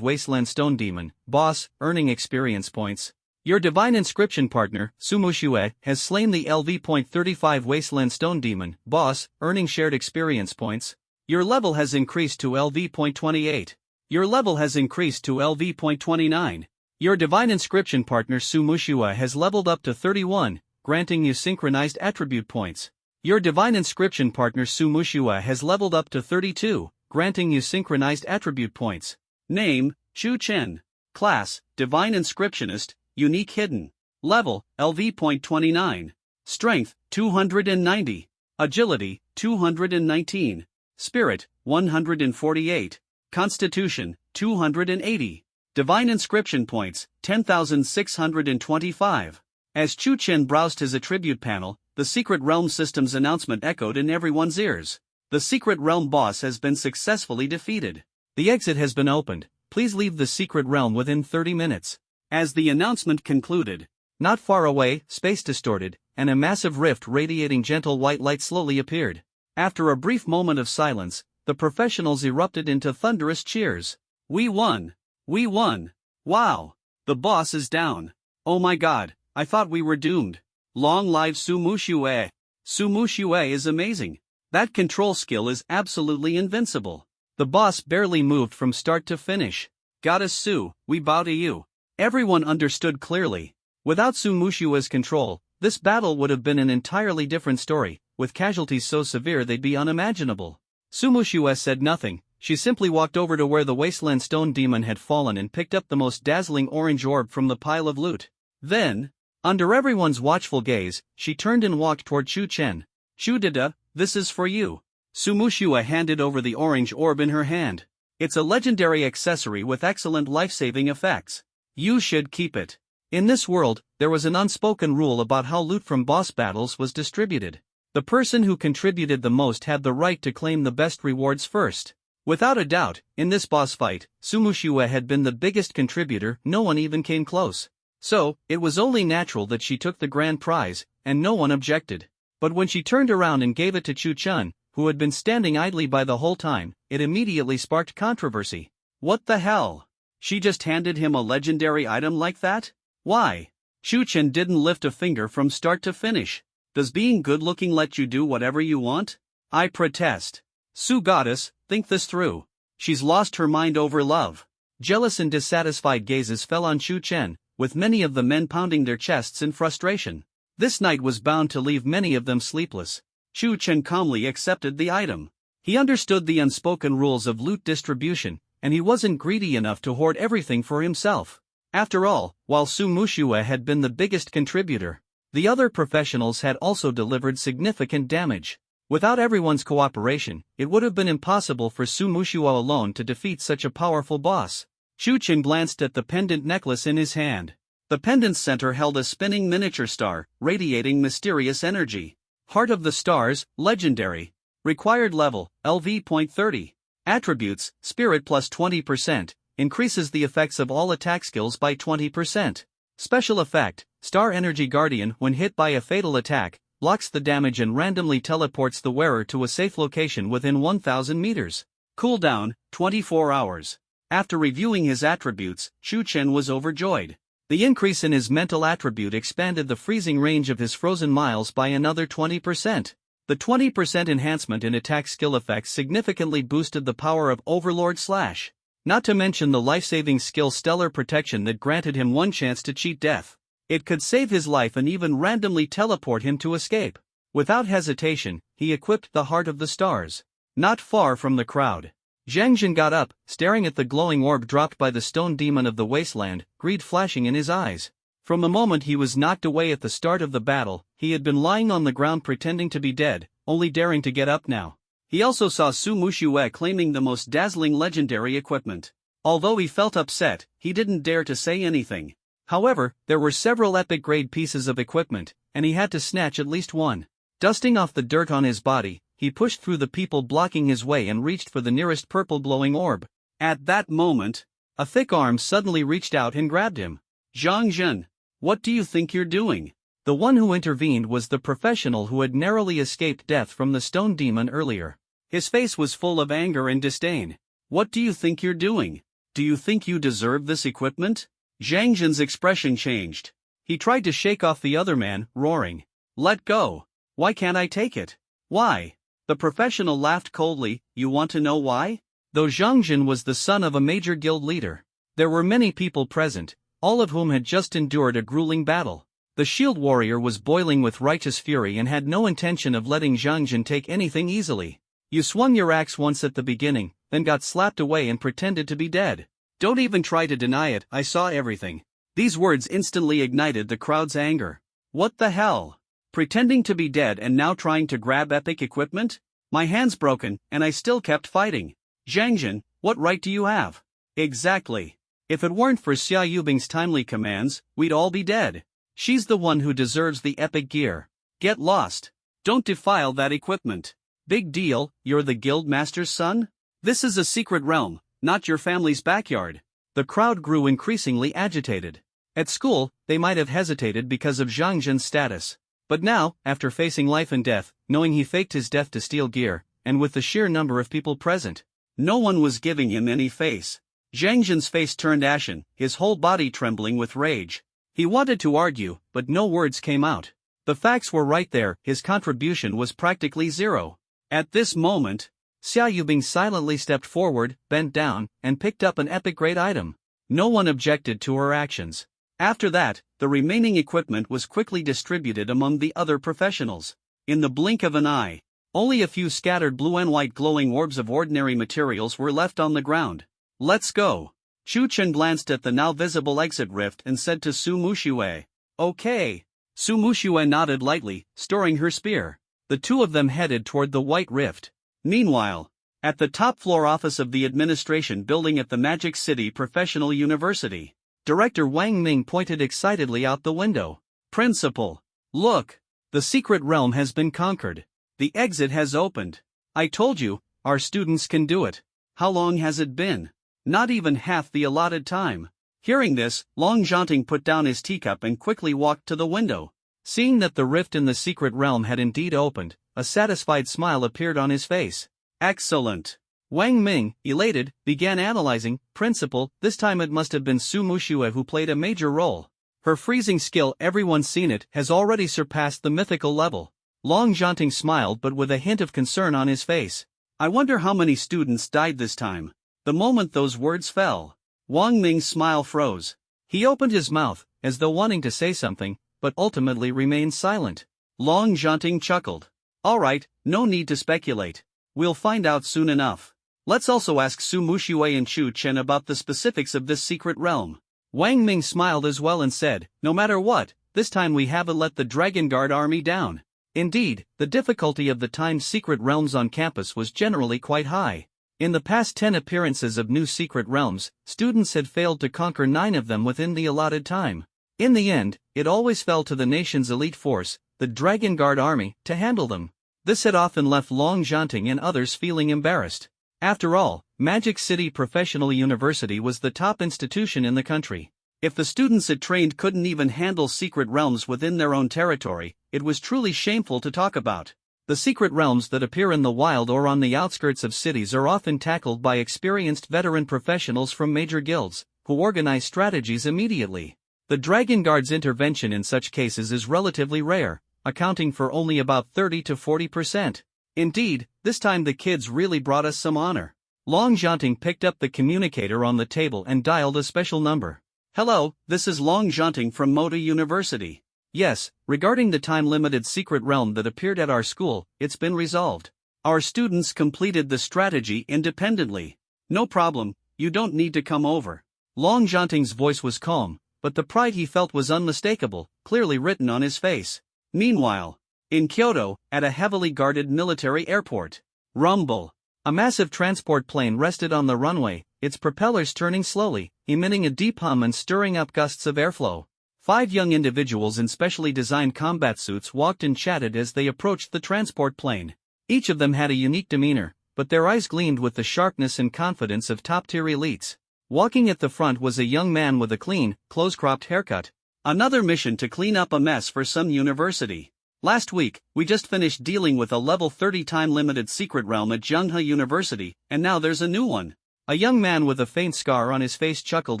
Wasteland Stone Demon, boss, earning experience points. Your divine inscription partner, Su Muxue, has slain the LV.35 Wasteland Stone Demon, boss, earning shared experience points. Your level has increased to LV.28. Your level has increased to LV.29. Your divine inscription partner Su Mushua has leveled up to 31, granting you synchronized attribute points. Your divine inscription partner Su Mushua has leveled up to 32, granting you synchronized attribute points. Name, Chu Chen. Class, Divine Inscriptionist, Unique Hidden. Level, LV.29. Strength, 290. Agility, 219. Spirit, 148. Constitution, 280. Divine Inscription Points, 10,625. As Chu Chen browsed his attribute panel, the Secret Realm System's announcement echoed in everyone's ears. The Secret Realm boss has been successfully defeated. The exit has been opened. Please leave the Secret Realm within 30 minutes. As the announcement concluded, not far away, space distorted, and a massive rift radiating gentle white light slowly appeared. After a brief moment of silence, the professionals erupted into thunderous cheers. We won! We won! Wow! The boss is down! Oh my god, I thought we were doomed. Long live Su Mushue! Su Mushue is amazing. That control skill is absolutely invincible. The boss barely moved from start to finish. Goddess Su, we bow to you. Everyone understood clearly. Without Su Mushue's control, this battle would have been an entirely different story, with casualties so severe they'd be unimaginable. Su Mushue said nothing. She simply walked over to where the Wasteland Stone Demon had fallen and picked up the most dazzling orange orb from the pile of loot. Then, under everyone's watchful gaze, she turned and walked toward Chu Chen. Chu Dida, this is for you. Su Mushue handed over the orange orb in her hand. It's a legendary accessory with excellent life-saving effects. You should keep it. In this world, there was an unspoken rule about how loot from boss battles was distributed. The person who contributed the most had the right to claim the best rewards first. Without a doubt, in this boss fight, Su Mushue had been the biggest contributor. No one even came close. So, it was only natural that she took the grand prize, and no one objected. But when she turned around and gave it to Chu Chen, who had been standing idly by the whole time, it immediately sparked controversy. What the hell? She just handed him a legendary item like that? Why? Chu Chen didn't lift a finger from start to finish. Does being good-looking let you do whatever you want? I protest. Su Goddess, think this through. She's lost her mind over love. Jealous and dissatisfied gazes fell on Chu Chen, with many of the men pounding their chests in frustration. This night was bound to leave many of them sleepless. Chu Chen calmly accepted the item. He understood the unspoken rules of loot distribution, and he wasn't greedy enough to hoard everything for himself. After all, while Su Mushue had been the biggest contributor, the other professionals had also delivered significant damage. Without everyone's cooperation, it would have been impossible for Su Mushue alone to defeat such a powerful boss. Chu Chen glanced at the pendant necklace in his hand. The pendant's center held a spinning miniature star, radiating mysterious energy. Heart of the Stars, Legendary. Required level, LV.30. Attributes, Spirit plus 20%, increases the effects of all attack skills by 20%. Special effect, Star Energy Guardian when hit by a fatal attack, blocks the damage and randomly teleports the wearer to a safe location within 1,000 meters. Cooldown, 24 hours. After reviewing his attributes, Chu Chen was overjoyed. The increase in his mental attribute expanded the freezing range of his frozen miles by another 20%. The 20% enhancement in attack skill effects significantly boosted the power of Overlord Slash. Not to mention the life-saving skill Stellar Protection that granted him one chance to cheat death. It could save his life and even randomly teleport him to escape. Without hesitation, he equipped the Heart of the Stars. Not far from the crowd, Zhang Jin got up, staring at the glowing orb dropped by the stone demon of the wasteland, greed flashing in his eyes. From the moment he was knocked away at the start of the battle, he had been lying on the ground pretending to be dead, only daring to get up now. He also saw Su Mushue claiming the most dazzling legendary equipment. Although he felt upset, he didn't dare to say anything. However, there were several epic-grade pieces of equipment, and he had to snatch at least one. Dusting off the dirt on his body, he pushed through the people blocking his way and reached for the nearest purple-glowing orb. At that moment, a thick arm suddenly reached out and grabbed him. Zhang Jin, what do you think you're doing? The one who intervened was the professional who had narrowly escaped death from the stone demon earlier. His face was full of anger and disdain. What do you think you're doing? Do you think you deserve this equipment? Zhang Jin's expression changed. He tried to shake off the other man, roaring. Let go. Why can't I take it? Why? The professional laughed coldly. You want to know why? Though Zhang Jin was the son of a major guild leader, there were many people present, all of whom had just endured a grueling battle. The shield warrior was boiling with righteous fury and had no intention of letting Zhang Jin take anything easily. You swung your axe once at the beginning, then got slapped away and pretended to be dead. Don't even try to deny it, I saw everything. These words instantly ignited the crowd's anger. What the hell? Pretending to be dead and now trying to grab epic equipment? My hand's broken, and I still kept fighting. Zhang Jin, what right do you have? Exactly. If it weren't for Xia Yubing's timely commands, we'd all be dead. She's the one who deserves the epic gear. Get lost. Don't defile that equipment. Big deal, you're the guild master's son? This is a secret realm, not your family's backyard. The crowd grew increasingly agitated. At school, they might have hesitated because of Zhang Jin's status. But now, after facing life and death, knowing he faked his death to steal gear, and with the sheer number of people present, no one was giving him any face. Zhang Jin's face turned ashen, his whole body trembling with rage. He wanted to argue, but no words came out. The facts were right there, his contribution was practically zero. At this moment, Xia Yubing silently stepped forward, bent down, and picked up an epic grade item. No one objected to her actions. After that, the remaining equipment was quickly distributed among the other professionals. In the blink of an eye, only a few scattered blue and white glowing orbs of ordinary materials were left on the ground. Let's go. Chu Chen glanced at the now visible exit rift and said to Su Muxue. Okay. Su Muxue nodded lightly, storing her spear. The two of them headed toward the white rift. Meanwhile, at the top floor office of the administration building at the Magic City Professional University, Director Wang Ming pointed excitedly out the window. Principal, look! The secret realm has been conquered. The exit has opened. I told you, our students can do it. How long has it been? Not even half the allotted time. Hearing this, Long Zhanting put down his teacup and quickly walked to the window. Seeing that the rift in the secret realm had indeed opened, a satisfied smile appeared on his face. Excellent. Wang Ming, elated, began analyzing. Principal, this time it must have been Su Muxue who played a major role. Her freezing skill, everyone's seen it, has already surpassed the mythical level. Long Zhanting smiled but with a hint of concern on his face. I wonder how many students died this time. The moment those words fell, Wang Ming's smile froze. He opened his mouth, as though wanting to say something, but ultimately remained silent. Long Zhanting chuckled. All right, no need to speculate. We'll find out soon enough. Let's also ask Su Muxue and Chu Chen about the specifics of this secret realm. Wang Ming smiled as well and said, no matter what, this time we haven't let the Dragon Guard army down. Indeed, the difficulty of the timed secret realms on campus was generally quite high. In the past 10 appearances of new secret realms, students had failed to conquer 9 of them within the allotted time. In the end, it always fell to the nation's elite force, the Dragon Guard army, to handle them. This had often left Long Zhanting and others feeling embarrassed. After all, Magic City Professional University was the top institution in the country. If the students it trained couldn't even handle secret realms within their own territory, it was truly shameful to talk about. The secret realms that appear in the wild or on the outskirts of cities are often tackled by experienced veteran professionals from major guilds, who organize strategies immediately. The Dragon Guard's intervention in such cases is relatively rare, accounting for only about 30 to 40%. Indeed, this time the kids really brought us some honor. Long Zhanting picked up the communicator on the table and dialed a special number. Hello, this is Long Zhanting from Moda University. Yes, regarding the time-limited secret realm that appeared at our school, it's been resolved. Our students completed the strategy independently. No problem, you don't need to come over. Long Zhanting's voice was calm, but the pride he felt was unmistakable, clearly written on his face. Meanwhile, in Kyoto, at a heavily guarded military airport, rumble. A massive transport plane rested on the runway, its propellers turning slowly, emitting a deep hum and stirring up gusts of airflow. 5 young individuals in specially designed combat suits walked and chatted as they approached the transport plane. Each of them had a unique demeanor, but their eyes gleamed with the sharpness and confidence of top-tier elites. Walking at the front was a young man with a clean, close-cropped haircut. Another mission to clean up a mess for some university. Last week, we just finished dealing with a level 30 time-limited secret realm at Zhenghe University, and now there's a new one. A young man with a faint scar on his face chuckled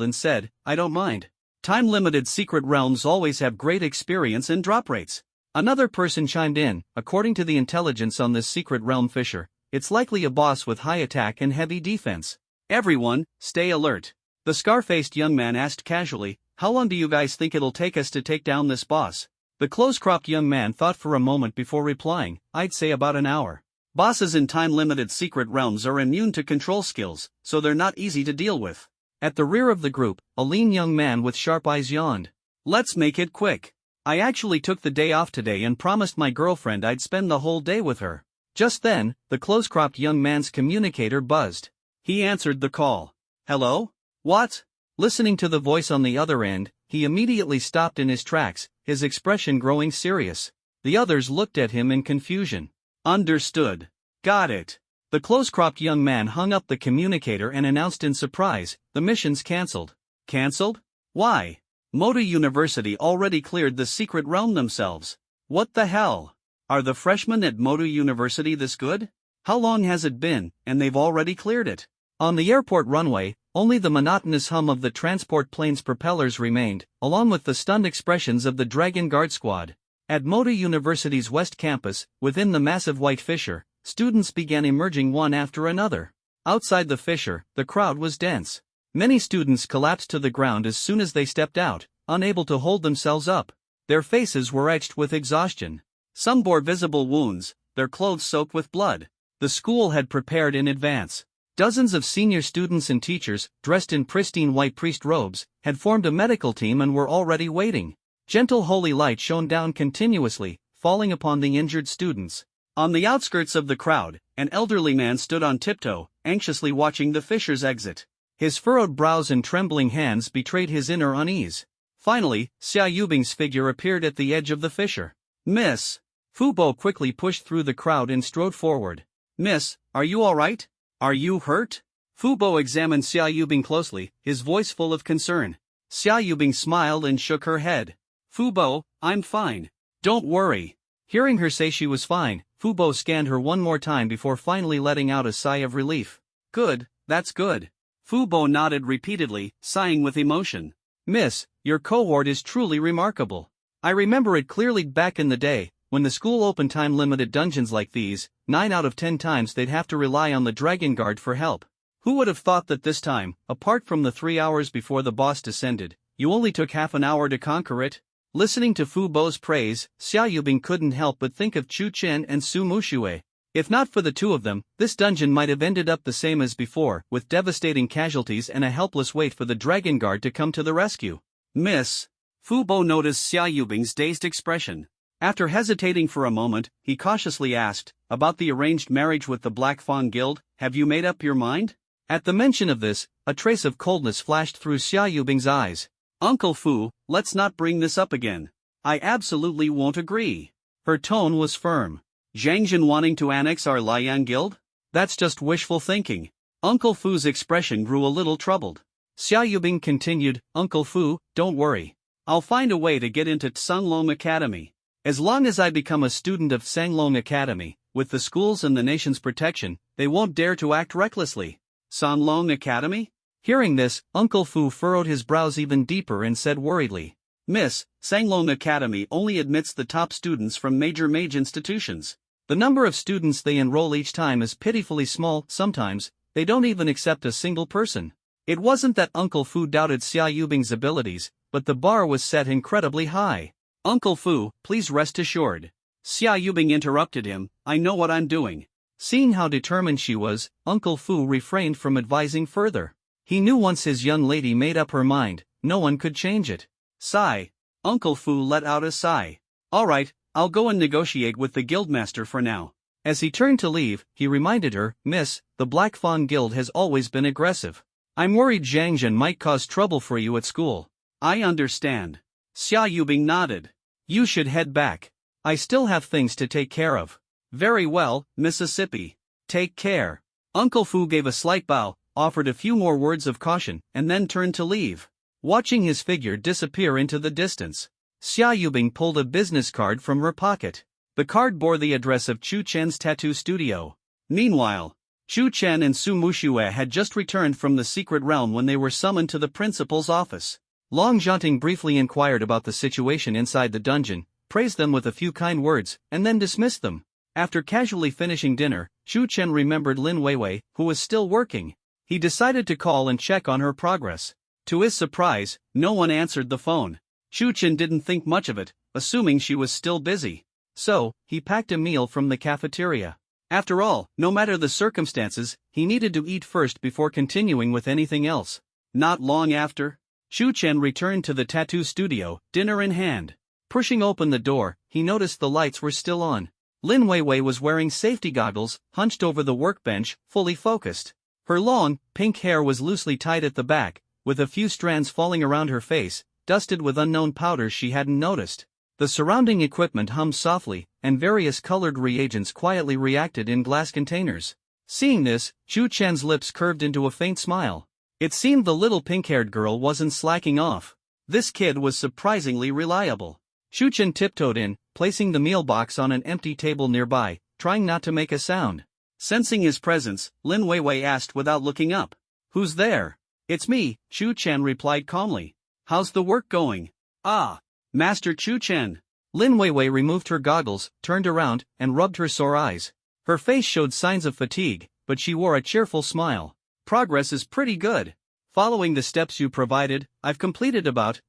and said, I don't mind. Time-limited secret realms always have great experience and drop rates. Another person chimed in, according to the intelligence on this secret realm fissure, it's likely a boss with high attack and heavy defense. Everyone, stay alert. The scar-faced young man asked casually, how long do you guys think it'll take us to take down this boss? The close-cropped young man thought for a moment before replying, I'd say about an hour. Bosses in time-limited secret realms are immune to control skills, so they're not easy to deal with. At the rear of the group, a lean young man with sharp eyes yawned. Let's make it quick. I actually took the day off today and promised my girlfriend I'd spend the whole day with her. Just then, the close-cropped young man's communicator buzzed. He answered the call. Hello? What? Listening to the voice on the other end, he immediately stopped in his tracks, his expression growing serious. The others looked at him in confusion. Understood. Got it. The close-cropped young man hung up the communicator and announced in surprise, the mission's cancelled. Cancelled? Why? Motu University already cleared the secret realm themselves. What the hell? Are the freshmen at Motu University this good? How long has it been, and they've already cleared it? On the airport runway, only the monotonous hum of the transport plane's propellers remained, along with the stunned expressions of the Dragon Guard squad. At Motu University's West Campus, within the massive white fissure, students began emerging one after another. Outside the fissure, the crowd was dense. Many students collapsed to the ground as soon as they stepped out, unable to hold themselves up. Their faces were etched with exhaustion. Some bore visible wounds, their clothes soaked with blood. The school had prepared in advance. Dozens of senior students and teachers, dressed in pristine white priest robes, had formed a medical team and were already waiting. Gentle holy light shone down continuously, falling upon the injured students. On the outskirts of the crowd, an elderly man stood on tiptoe, anxiously watching the fissure's exit. His furrowed brows and trembling hands betrayed his inner unease. Finally, Xia Yubing's figure appeared at the edge of the fissure. Miss. Fu Bo quickly pushed through the crowd and strode forward. Miss, are you all right? Are you hurt? Fu Bo examined Xia Yubing closely, his voice full of concern. Xia Yubing smiled and shook her head. Fu Bo, I'm fine. Don't worry. Hearing her say she was fine, Fu Bo scanned her one more time before finally letting out a sigh of relief. Good, that's good. Fu Bo nodded repeatedly, sighing with emotion. Miss, your cohort is truly remarkable. I remember it clearly back in the day, when the school opened time-limited dungeons like these, 9 out of 10 times they'd have to rely on the Dragon Guard for help. Who would have thought that this time, apart from the 3 hours before the boss descended, you only took half an hour to conquer it? Listening to Fu Bo's praise, Xia Yubing couldn't help but think of Chu Chen and Su Muxue. If not for the two of them, this dungeon might have ended up the same as before, with devastating casualties and a helpless wait for the Dragon Guard to come to the rescue. Miss. Fu Bo noticed Xia Yubing's dazed expression. After hesitating for a moment, he cautiously asked, about the arranged marriage with the Black Fawn Guild, have you made up your mind? At the mention of this, a trace of coldness flashed through Xia Yubing's eyes. Uncle Fu, let's not bring this up again. I absolutely won't agree. Her tone was firm. Zhang Jin wanting to annex our Liang Guild? That's just wishful thinking. Uncle Fu's expression grew a little troubled. Xia Yubing continued, Uncle Fu, don't worry. I'll find a way to get into Tsanglong Academy. As long as I become a student of Tsanglong Academy, with the school's and the nation's protection, they won't dare to act recklessly. Tsanglong Academy? Hearing this, Uncle Fu furrowed his brows even deeper and said worriedly, Miss, Tsanglong Academy only admits the top students from major mage institutions. The number of students they enroll each time is pitifully small. Sometimes, they don't even accept a single person. It wasn't that Uncle Fu doubted Xia Yubing's abilities, but the bar was set incredibly high. Uncle Fu, please rest assured. Xia Yubing interrupted him, I know what I'm doing. Seeing how determined she was, Uncle Fu refrained from advising further. He knew once his young lady made up her mind, no one could change it. Sigh. Uncle Fu let out a sigh. All right, I'll go and negotiate with the guildmaster for now. As he turned to leave, he reminded her, Miss, the Black Fawn Guild has always been aggressive. I'm worried Zhang Jin might cause trouble for you at school. I understand. Xia Yubing nodded. You should head back. I still have things to take care of. Very well, Mississippi. Take care. Uncle Fu gave a slight bow, offered a few more words of caution, and then turned to leave. Watching his figure disappear into the distance, Xia Yubing pulled a business card from her pocket. The card bore the address of Chu Chen's tattoo studio. Meanwhile, Chu Chen and Su Muxue had just returned from the secret realm when they were summoned to the principal's office. Long Jianting briefly inquired about the situation inside the dungeon, praised them with a few kind words, and then dismissed them. After casually finishing dinner, Shu Chen remembered Lin Weiwei, who was still working. He decided to call and check on her progress. To his surprise, no one answered the phone. Shu Chen didn't think much of it, assuming she was still busy. So, he packed a meal from the cafeteria. After all, no matter the circumstances, he needed to eat first before continuing with anything else. Not long after, Shu Chen returned to the tattoo studio, dinner in hand. Pushing open the door, he noticed the lights were still on. Lin Weiwei was wearing safety goggles, hunched over the workbench, fully focused. Her long, pink hair was loosely tied at the back, with a few strands falling around her face, dusted with unknown powders she hadn't noticed. The surrounding equipment hummed softly, and various colored reagents quietly reacted in glass containers. Seeing this, Shu Chen's lips curved into a faint smile. It seemed the little pink-haired girl wasn't slacking off. This kid was surprisingly reliable. Shu Chen tiptoed in, placing the meal box on an empty table nearby, trying not to make a sound. Sensing his presence, Lin Weiwei asked without looking up. "Who's there?" "It's me," Shu Chen replied calmly. "How's the work going?" "Ah, Master Shu Chen." Lin Weiwei removed her goggles, turned around, and rubbed her sore eyes. Her face showed signs of fatigue, but she wore a cheerful smile. "Progress is pretty good. Following the steps you provided, I've completed about,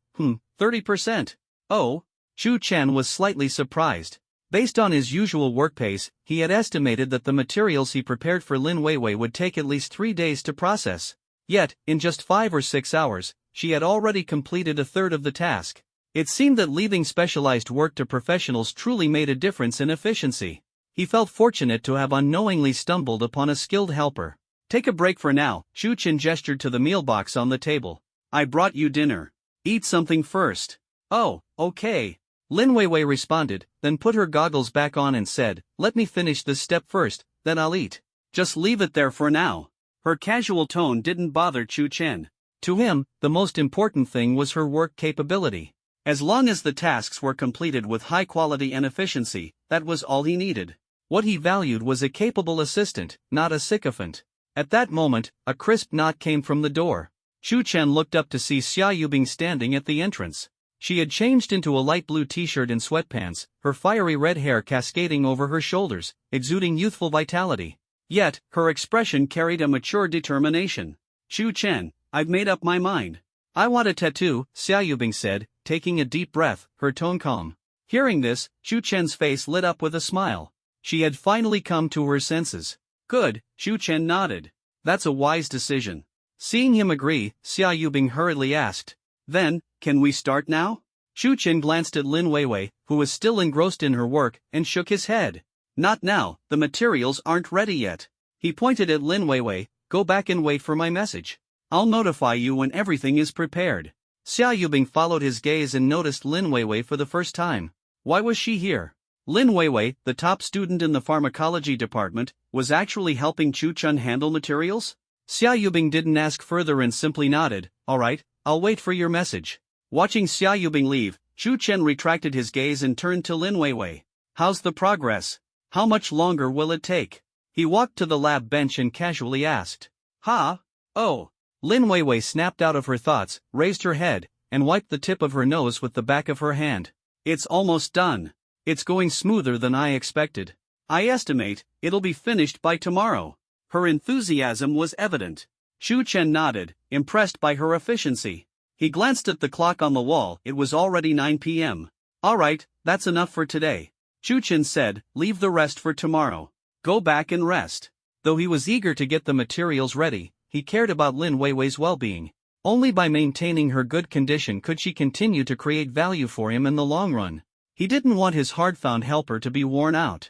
30%. "Oh?" Shu Chen was slightly surprised. Based on his usual work pace, he had estimated that the materials he prepared for Lin Weiwei would take at least 3 days to process. Yet, in just 5 or 6 hours, she had already completed a third of the task. It seemed that leaving specialized work to professionals truly made a difference in efficiency. He felt fortunate to have unknowingly stumbled upon a skilled helper. "Take a break for now," Shu Chen gestured to the meal box on the table. "I brought you dinner. Eat something first." "Oh, okay." Lin Weiwei responded, then put her goggles back on and said, "Let me finish this step first, then I'll eat." "Just leave it there for now." Her casual tone didn't bother Shu Chen. To him, the most important thing was her work capability. As long as the tasks were completed with high quality and efficiency, that was all he needed. What he valued was a capable assistant, not a sycophant. At that moment, a crisp knock came from the door. Shu Chen looked up to see Xia Yubing standing at the entrance. She had changed into a light blue t-shirt and sweatpants, her fiery red hair cascading over her shoulders, exuding youthful vitality. Yet, her expression carried a mature determination. "Shu Chen, I've made up my mind. I want a tattoo," Xia Yubing said, taking a deep breath, her tone calm. Hearing this, Shu Chen's face lit up with a smile. She had finally come to her senses. "Good," Shu Chen nodded. "That's a wise decision." Seeing him agree, Xia Yubing hurriedly asked, "Then, can we start now?" Shu Chen glanced at Lin Weiwei, who was still engrossed in her work, and shook his head. "Not now, the materials aren't ready yet." He pointed at Lin Weiwei, "Go back and wait for my message. I'll notify you when everything is prepared." Xia Yubing followed his gaze and noticed Lin Weiwei for the first time. Why was she here? Lin Weiwei, the top student in the pharmacology department, was actually helping Shu Chen handle materials? Xia Yubing didn't ask further and simply nodded. "All right, I'll wait for your message." Watching Xia Yubing leave, Shu Chen retracted his gaze and turned to Lin Weiwei. "How's the progress? How much longer will it take?" He walked to the lab bench and casually asked. Oh. Lin Weiwei snapped out of her thoughts, raised her head, and wiped the tip of her nose with the back of her hand. "It's almost done. It's going smoother than I expected. I estimate it'll be finished by tomorrow." Her enthusiasm was evident. Shu Chen nodded, impressed by her efficiency. He glanced at the clock on the wall. It was already 9 p.m. "All right, that's enough for today," Shu Chen said. "Leave the rest for tomorrow. Go back and rest." Though he was eager to get the materials ready, he cared about Lin Weiwei's well-being. Only by maintaining her good condition could she continue to create value for him in the long run. He didn't want his hard-found helper to be worn out.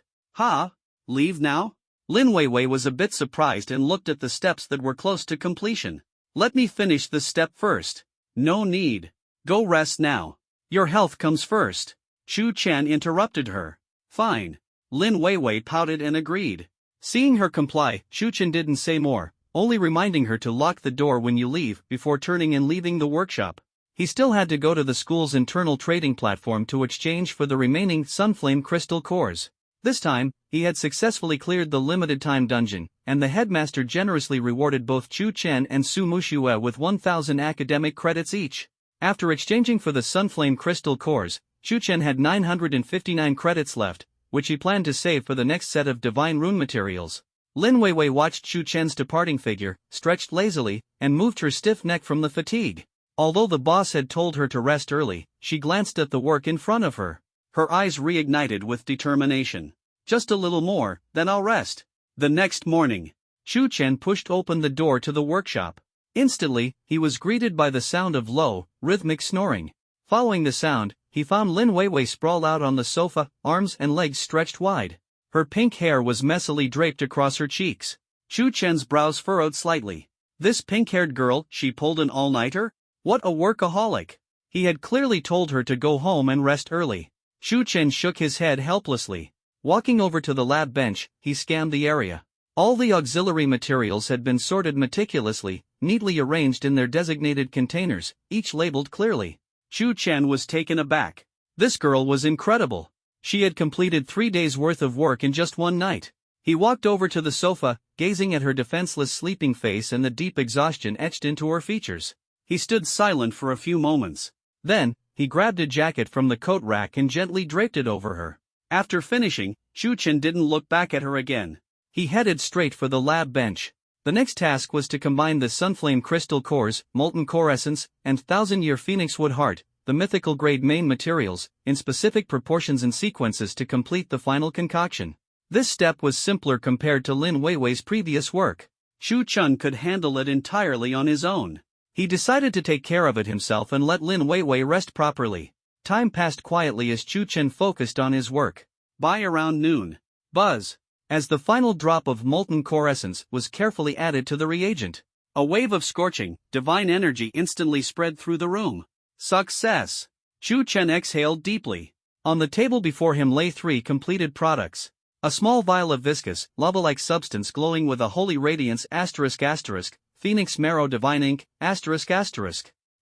Leave now? Lin Weiwei was a bit surprised and looked at the steps that were close to completion. "Let me finish this step first." "No need. Go rest now. Your health comes first." Shu Chen interrupted her. "Fine." Lin Weiwei pouted and agreed. Seeing her comply, Shu Chen didn't say more, only reminding her to lock the door when you leave before turning and leaving the workshop. He still had to go to the school's internal trading platform to exchange for the remaining Sunflame crystal cores. This time, he had successfully cleared the limited-time dungeon, and the headmaster generously rewarded both Shu Chen and Su Muxue with 1,000 academic credits each. After exchanging for the Sunflame crystal cores, Shu Chen had 959 credits left, which he planned to save for the next set of divine rune materials. Lin Weiwei watched Shu Chen's departing figure, stretched lazily, and moved her stiff neck from the fatigue. Although the boss had told her to rest early, she glanced at the work in front of her. Her eyes reignited with determination. Just a little more, then I'll rest. The next morning, Shu Chen pushed open the door to the workshop. Instantly, he was greeted by the sound of low, rhythmic snoring. Following the sound, he found Lin Weiwei sprawled out on the sofa, arms and legs stretched wide. Her pink hair was messily draped across her cheeks. Shu Chen's brows furrowed slightly. This pink-haired girl, she pulled an all-nighter? What a workaholic! He had clearly told her to go home and rest early. Shu Chen shook his head helplessly. Walking over to the lab bench, he scanned the area. All the auxiliary materials had been sorted meticulously, neatly arranged in their designated containers, each labeled clearly. Shu Chen was taken aback. This girl was incredible. She had completed 3 days' worth of work in just one night. He walked over to the sofa, gazing at her defenseless sleeping face and the deep exhaustion etched into her features. He stood silent for a few moments. Then, he grabbed a jacket from the coat rack and gently draped it over her. After finishing, Shu Chen didn't look back at her again. He headed straight for the lab bench. The next task was to combine the Sunflame crystal cores, molten core essence, and thousand-year phoenix wood heart, the mythical grade main materials, in specific proportions and sequences to complete the final concoction. This step was simpler compared to Lin Weiwei's previous work. Shu Chen could handle it entirely on his own. He decided to take care of it himself and let Lin Weiwei rest properly. Time passed quietly as Shu Chen focused on his work. By around noon, buzz! As the final drop of molten core essence was carefully added to the reagent, a wave of scorching, divine energy instantly spread through the room. Success! Shu Chen exhaled deeply. On the table before him lay 3 completed products. A small vial of viscous, lava-like substance glowing with a holy radiance ***, Phoenix Marrow Divine Ink, ***.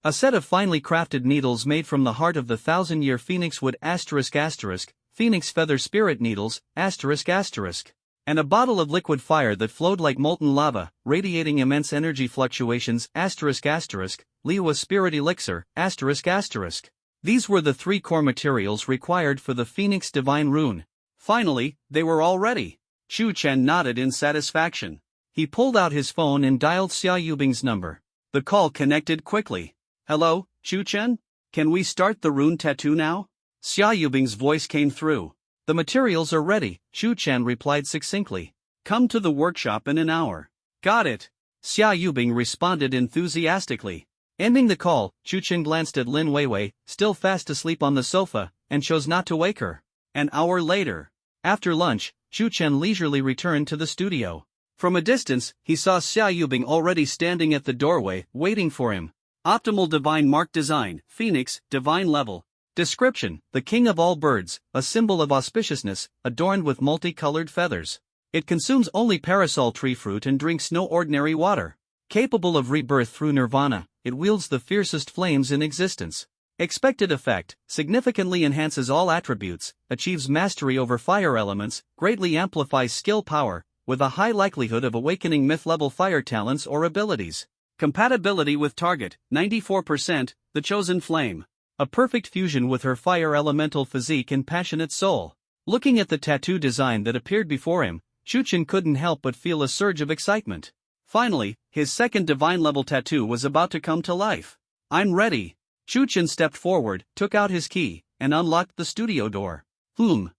A set of finely crafted needles made from the heart of the thousand-year Phoenix Wood ***, Phoenix Feather Spirit Needles, ***. And a bottle of liquid fire that flowed like molten lava, radiating immense energy fluctuations ***, Liwa Spirit Elixir ***. These were the 3 core materials required for the Phoenix Divine Rune. Finally, they were all ready. Shu Chen nodded in satisfaction. He pulled out his phone and dialed Xia Yubing's number. The call connected quickly. Hello, Shu Chen? Can we start the rune tattoo now? Xia Yubing's voice came through. The materials are ready, Shu Chen replied succinctly. Come to the workshop in an hour. Got it. Xia Yubing responded enthusiastically. Ending the call, Shu Chen glanced at Lin Weiwei, still fast asleep on the sofa, and chose not to wake her. An hour later. After lunch, Shu Chen leisurely returned to the studio. From a distance, he saw Xia Yubing already standing at the doorway, waiting for him. Optimal Divine Mark Design, Phoenix, Divine Level. Description: the king of all birds, a symbol of auspiciousness, adorned with multicolored feathers. It consumes only parasol tree fruit and drinks no ordinary water. Capable of rebirth through nirvana, it wields the fiercest flames in existence. Expected effect: significantly enhances all attributes, achieves mastery over fire elements, greatly amplifies skill power, with a high likelihood of awakening myth-level fire talents or abilities. Compatibility with target, 94%, the chosen flame. A perfect fusion with her fire elemental physique and passionate soul. Looking at the tattoo design that appeared before him, Shu Chen couldn't help but feel a surge of excitement. Finally, his second divine level tattoo was about to come to life. I'm ready. Shu Chen stepped forward, took out his key, and unlocked the studio door. Xia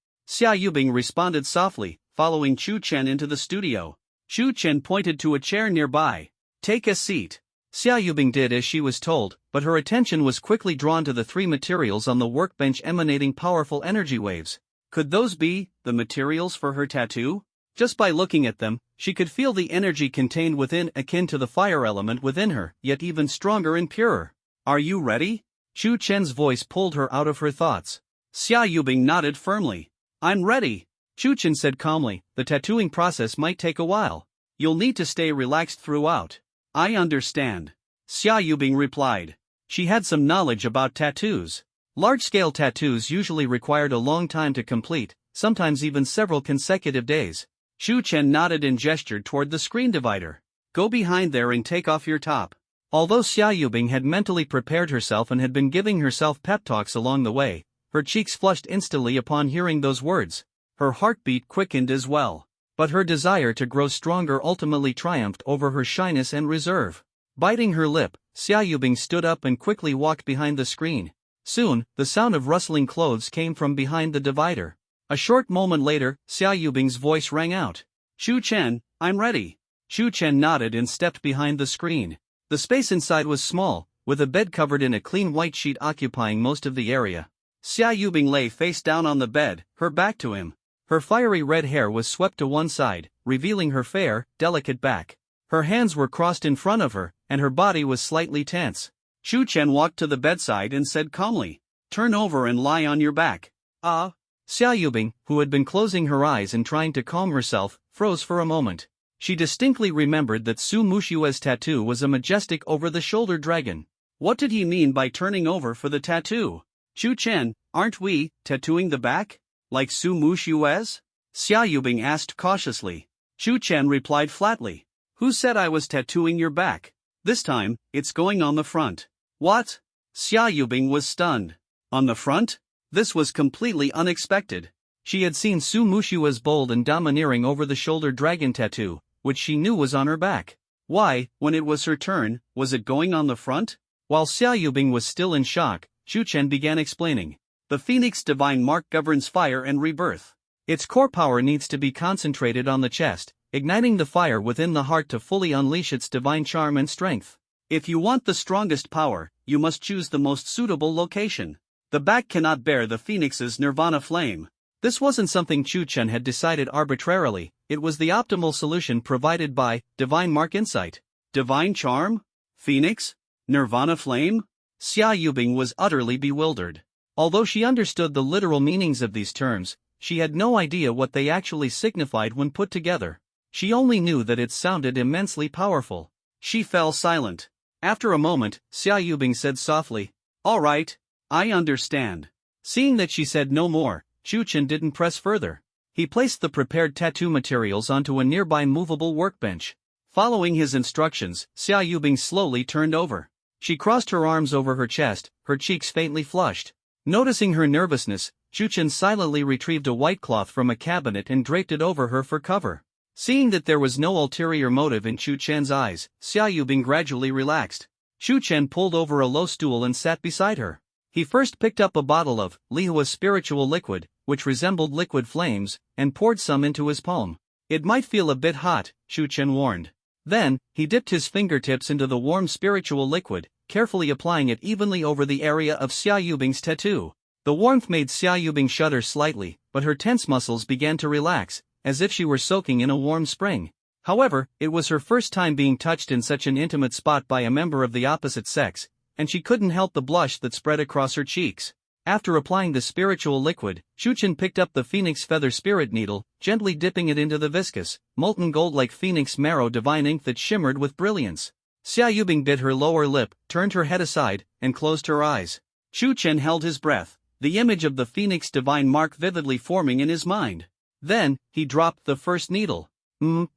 Yubing responded softly, following Shu Chen into the studio. Shu Chen pointed to a chair nearby. Take a seat. Xia Yubing did as she was told, but her attention was quickly drawn to the 3 materials on the workbench emanating powerful energy waves. Could those be the materials for her tattoo? Just by looking at them, she could feel the energy contained within akin to the fire element within her, yet even stronger and purer. Are you ready? Shu Chen's voice pulled her out of her thoughts. Xia Yubing nodded firmly. I'm ready. Shu Chen said calmly, the tattooing process might take a while. You'll need to stay relaxed throughout. I understand. Xia Yubing replied. She had some knowledge about tattoos. Large-scale tattoos usually required a long time to complete, sometimes even several consecutive days. Shu Chen nodded and gestured toward the screen divider. Go behind there and take off your top. Although Xia Yubing had mentally prepared herself and had been giving herself pep talks along the way, Her cheeks flushed instantly upon hearing those words. Her heartbeat quickened as well. But her desire to grow stronger ultimately triumphed over her shyness and reserve. Biting her lip, Xia Yubing stood up and quickly walked behind the screen. Soon, the sound of rustling clothes came from behind the divider. A short moment later, Xia Yubing's voice rang out. "Shu Chen, I'm ready." Shu Chen nodded and stepped behind the screen. The space inside was small, with a bed covered in a clean white sheet occupying most of the area. Xia Yubing lay face down on the bed, her back to him. Her fiery red hair was swept to one side, revealing her fair, delicate back. Her hands were crossed in front of her, and her body was slightly tense. Shu Chen walked to the bedside and said calmly, "Turn over and lie on your back." "Ah." Xia Yubing, who had been closing her eyes and trying to calm herself, froze for a moment. She distinctly remembered that Su Mushue's tattoo was a majestic over-the-shoulder dragon. What did he mean by turning over for the tattoo? "Shu Chen, aren't we tattooing the back? Like Su Mushue's?" Xia Yubing asked cautiously. Shu Chen replied flatly. "Who said I was tattooing your back? This time, it's going on the front." "What?" Xia Yubing was stunned. On the front? This was completely unexpected. She had seen Su Mushue's bold and domineering over-the-shoulder dragon tattoo, which she knew was on her back. Why, when it was her turn, was it going on the front? While Xia Yubing was still in shock, Shu Chen began explaining. "The Phoenix Divine Mark governs fire and rebirth. Its core power needs to be concentrated on the chest, igniting the fire within the heart to fully unleash its divine charm and strength. If you want the strongest power, you must choose the most suitable location. The back cannot bear the Phoenix's nirvana flame." This wasn't something Shu Chen had decided arbitrarily, it was the optimal solution provided by Divine Mark Insight. Divine charm? Phoenix? Nirvana flame? Xia Yubing was utterly bewildered. Although she understood the literal meanings of these terms, she had no idea what they actually signified when put together. She only knew that it sounded immensely powerful. She fell silent. After a moment, Xia Yubing said softly, "All right, I understand." Seeing that she said no more, Shu Chen didn't press further. He placed the prepared tattoo materials onto a nearby movable workbench. Following his instructions, Xia Yubing slowly turned over. She crossed her arms over her chest, her cheeks faintly flushed. Noticing her nervousness, Shu Chen silently retrieved a white cloth from a cabinet and draped it over her for cover. Seeing that there was no ulterior motive in Shu Chen's eyes, Xia Yubing gradually relaxed. Shu Chen pulled over a low stool and sat beside her. He first picked up a bottle of Lihua's spiritual liquid, which resembled liquid flames, and poured some into his palm. "It might feel a bit hot," Shu Chen warned. Then, he dipped his fingertips into the warm spiritual liquid, carefully applying it evenly over the area of Xia Yubing's tattoo. The warmth made Xia Yubing shudder slightly, but her tense muscles began to relax, as if she were soaking in a warm spring. However, it was her first time being touched in such an intimate spot by a member of the opposite sex, and she couldn't help the blush that spread across her cheeks. After applying the spiritual liquid, Shu Chen picked up the Phoenix Feather Spirit Needle, gently dipping it into the viscous, molten gold-like Phoenix Marrow divine ink that shimmered with brilliance. Xia Yubing bit her lower lip, turned her head aside, and closed her eyes. Shu Chen held his breath, the image of the Phoenix Divine Mark vividly forming in his mind. Then, he dropped the first needle.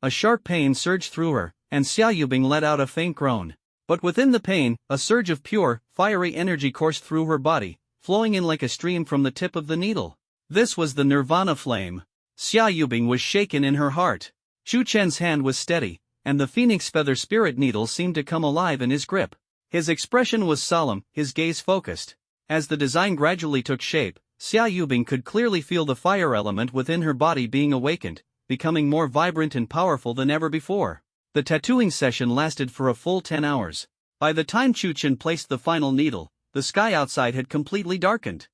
A sharp pain surged through her, and Xia Yubing let out a faint groan. But within the pain, a surge of pure, fiery energy coursed through her body, flowing in like a stream from the tip of the needle. This was the Nirvana flame. Xia Yubing was shaken in her heart. Shu Chen's hand was steady, and the Phoenix Feather Spirit Needle seemed to come alive in his grip. His expression was solemn, his gaze focused. As the design gradually took shape, Xia Yubing could clearly feel the fire element within her body being awakened, becoming more vibrant and powerful than ever before. The tattooing session lasted for a full 10 hours. By the time Shu Chen placed the final needle, the sky outside had completely darkened.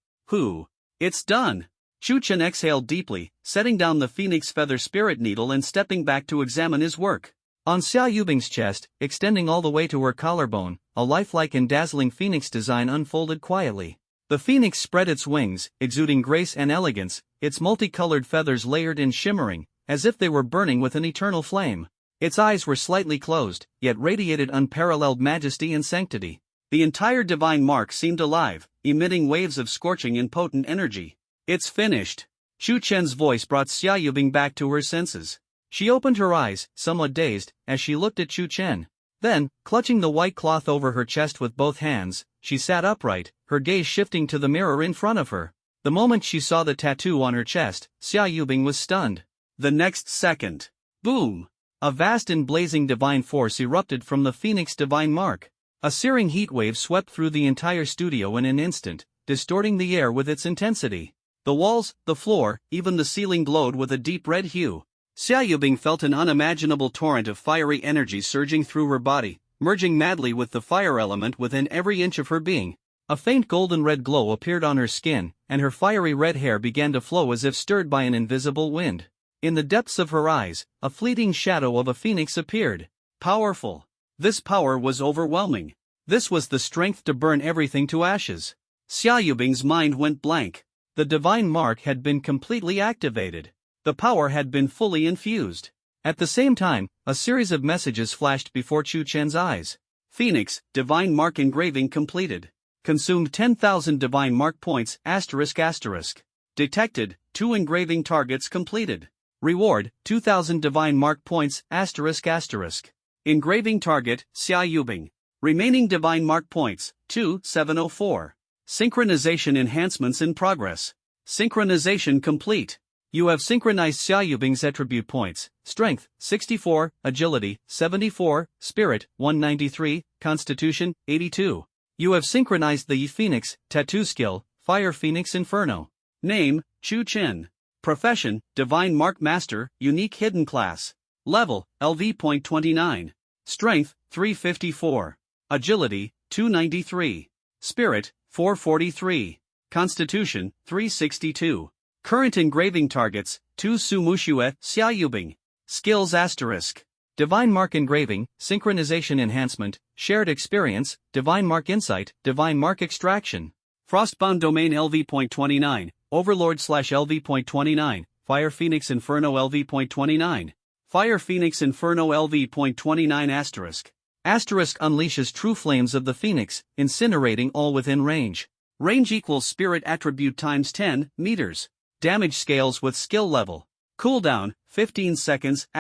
It's done. Shu Chen exhaled deeply, setting down the Phoenix Feather Spirit Needle and stepping back to examine his work. On Xia Yubing's chest, extending all the way to her collarbone, a lifelike and dazzling phoenix design unfolded quietly. The phoenix spread its wings, exuding grace and elegance, its multicolored feathers layered and shimmering, as if they were burning with an eternal flame. Its eyes were slightly closed, yet radiated unparalleled majesty and sanctity. The entire divine mark seemed alive, emitting waves of scorching and potent energy. "It's finished." Shu Chen's voice brought Xia Yubing back to her senses. She opened her eyes, somewhat dazed, as she looked at Shu Chen. Then, clutching the white cloth over her chest with both hands, she sat upright, her gaze shifting to the mirror in front of her. The moment she saw the tattoo on her chest, Xia Yubing was stunned. The next second, boom! A vast and blazing divine force erupted from the Phoenix divine mark. A searing heat wave swept through the entire studio in an instant, distorting the air with its intensity. The walls, the floor, even the ceiling glowed with a deep red hue. Xia Yubing felt an unimaginable torrent of fiery energy surging through her body, merging madly with the fire element within every inch of her being. A faint golden red glow appeared on her skin, and her fiery red hair began to flow as if stirred by an invisible wind. In the depths of her eyes, a fleeting shadow of a phoenix appeared. Powerful. This power was overwhelming. This was the strength to burn everything to ashes. Xia Yubing's mind went blank. The divine mark had been completely activated. The power had been fully infused. At the same time, a series of messages flashed before Chu Chen's eyes. Phoenix, divine mark engraving completed. Consumed 10,000 divine mark points, ***. Detected, 2 engraving targets completed. Reward, 2,000 divine mark points, ***. Engraving target, Xia Yubing. Remaining divine mark points, 2,704. Synchronization enhancements in progress. Synchronization complete. You have synchronized Xia Yubing's attribute points: Strength, 64, Agility, 74, Spirit, 193, Constitution, 82. You have synchronized the Yi Phoenix tattoo skill, Fire Phoenix Inferno. Name, Chu Chen. Profession, Divine Mark Master, Unique Hidden Class. Level, LV.29. Strength, 354. Agility, 293. Spirit, 443. Constitution, 362. Current engraving targets, 2 Sumushue, Xia Yubing. Skills ***. Divine Mark Engraving, Synchronization Enhancement, Shared Experience, Divine Mark Insight, Divine Mark Extraction. Frostbound Domain LV.29, Overlord/LV.29, Fire Phoenix Inferno LV.29. Fire Phoenix Inferno LV.29 ***. Unleashes true flames of the Phoenix, incinerating all within range. Range equals Spirit Attribute times 10 meters. Damage scales with skill level. Cooldown, 15 seconds, ***.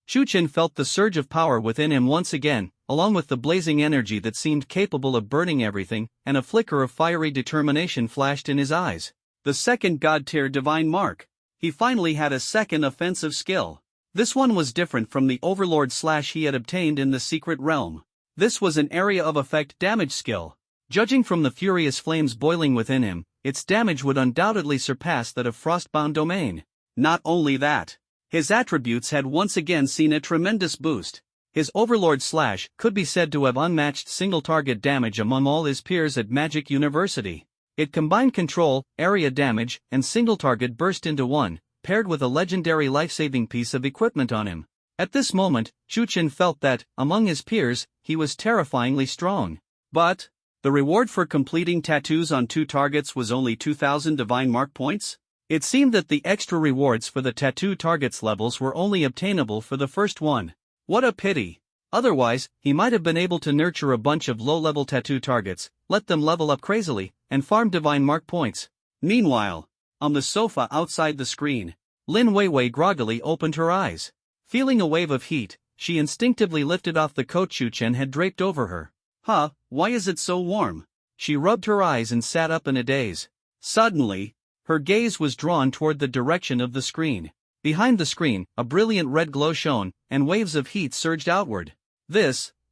Chu Chen felt the surge of power within him once again, along with the blazing energy that seemed capable of burning everything, and a flicker of fiery determination flashed in his eyes. The second God-tier divine mark. He finally had a second offensive skill. This one was different from the Overlord / he had obtained in the Secret Realm. This was an area of effect damage skill. Judging from the furious flames boiling within him, its damage would undoubtedly surpass that of Frostbound Domain. Not only that, his attributes had once again seen a tremendous boost. His Overlord / could be said to have unmatched single-target damage among all his peers at Magic University. It combined control, area damage, and single-target burst into one, paired with a legendary life-saving piece of equipment on him. At this moment, Chu Chen felt that, among his peers, he was terrifyingly strong. But the reward for completing tattoos on 2 targets was only 2,000 divine mark points? It seemed that the extra rewards for the tattoo targets levels were only obtainable for the first one. What a pity. Otherwise, he might have been able to nurture a bunch of low-level tattoo targets, let them level up crazily, and farm divine mark points. Meanwhile, on the sofa outside the screen, Lin Weiwei groggily opened her eyes. Feeling a wave of heat, she instinctively lifted off the coat Chu Chen had draped over her. Why is it so warm? She rubbed her eyes and sat up in a daze. Suddenly, her gaze was drawn toward the direction of the screen. Behind the screen, a brilliant red glow shone, and waves of heat surged outward.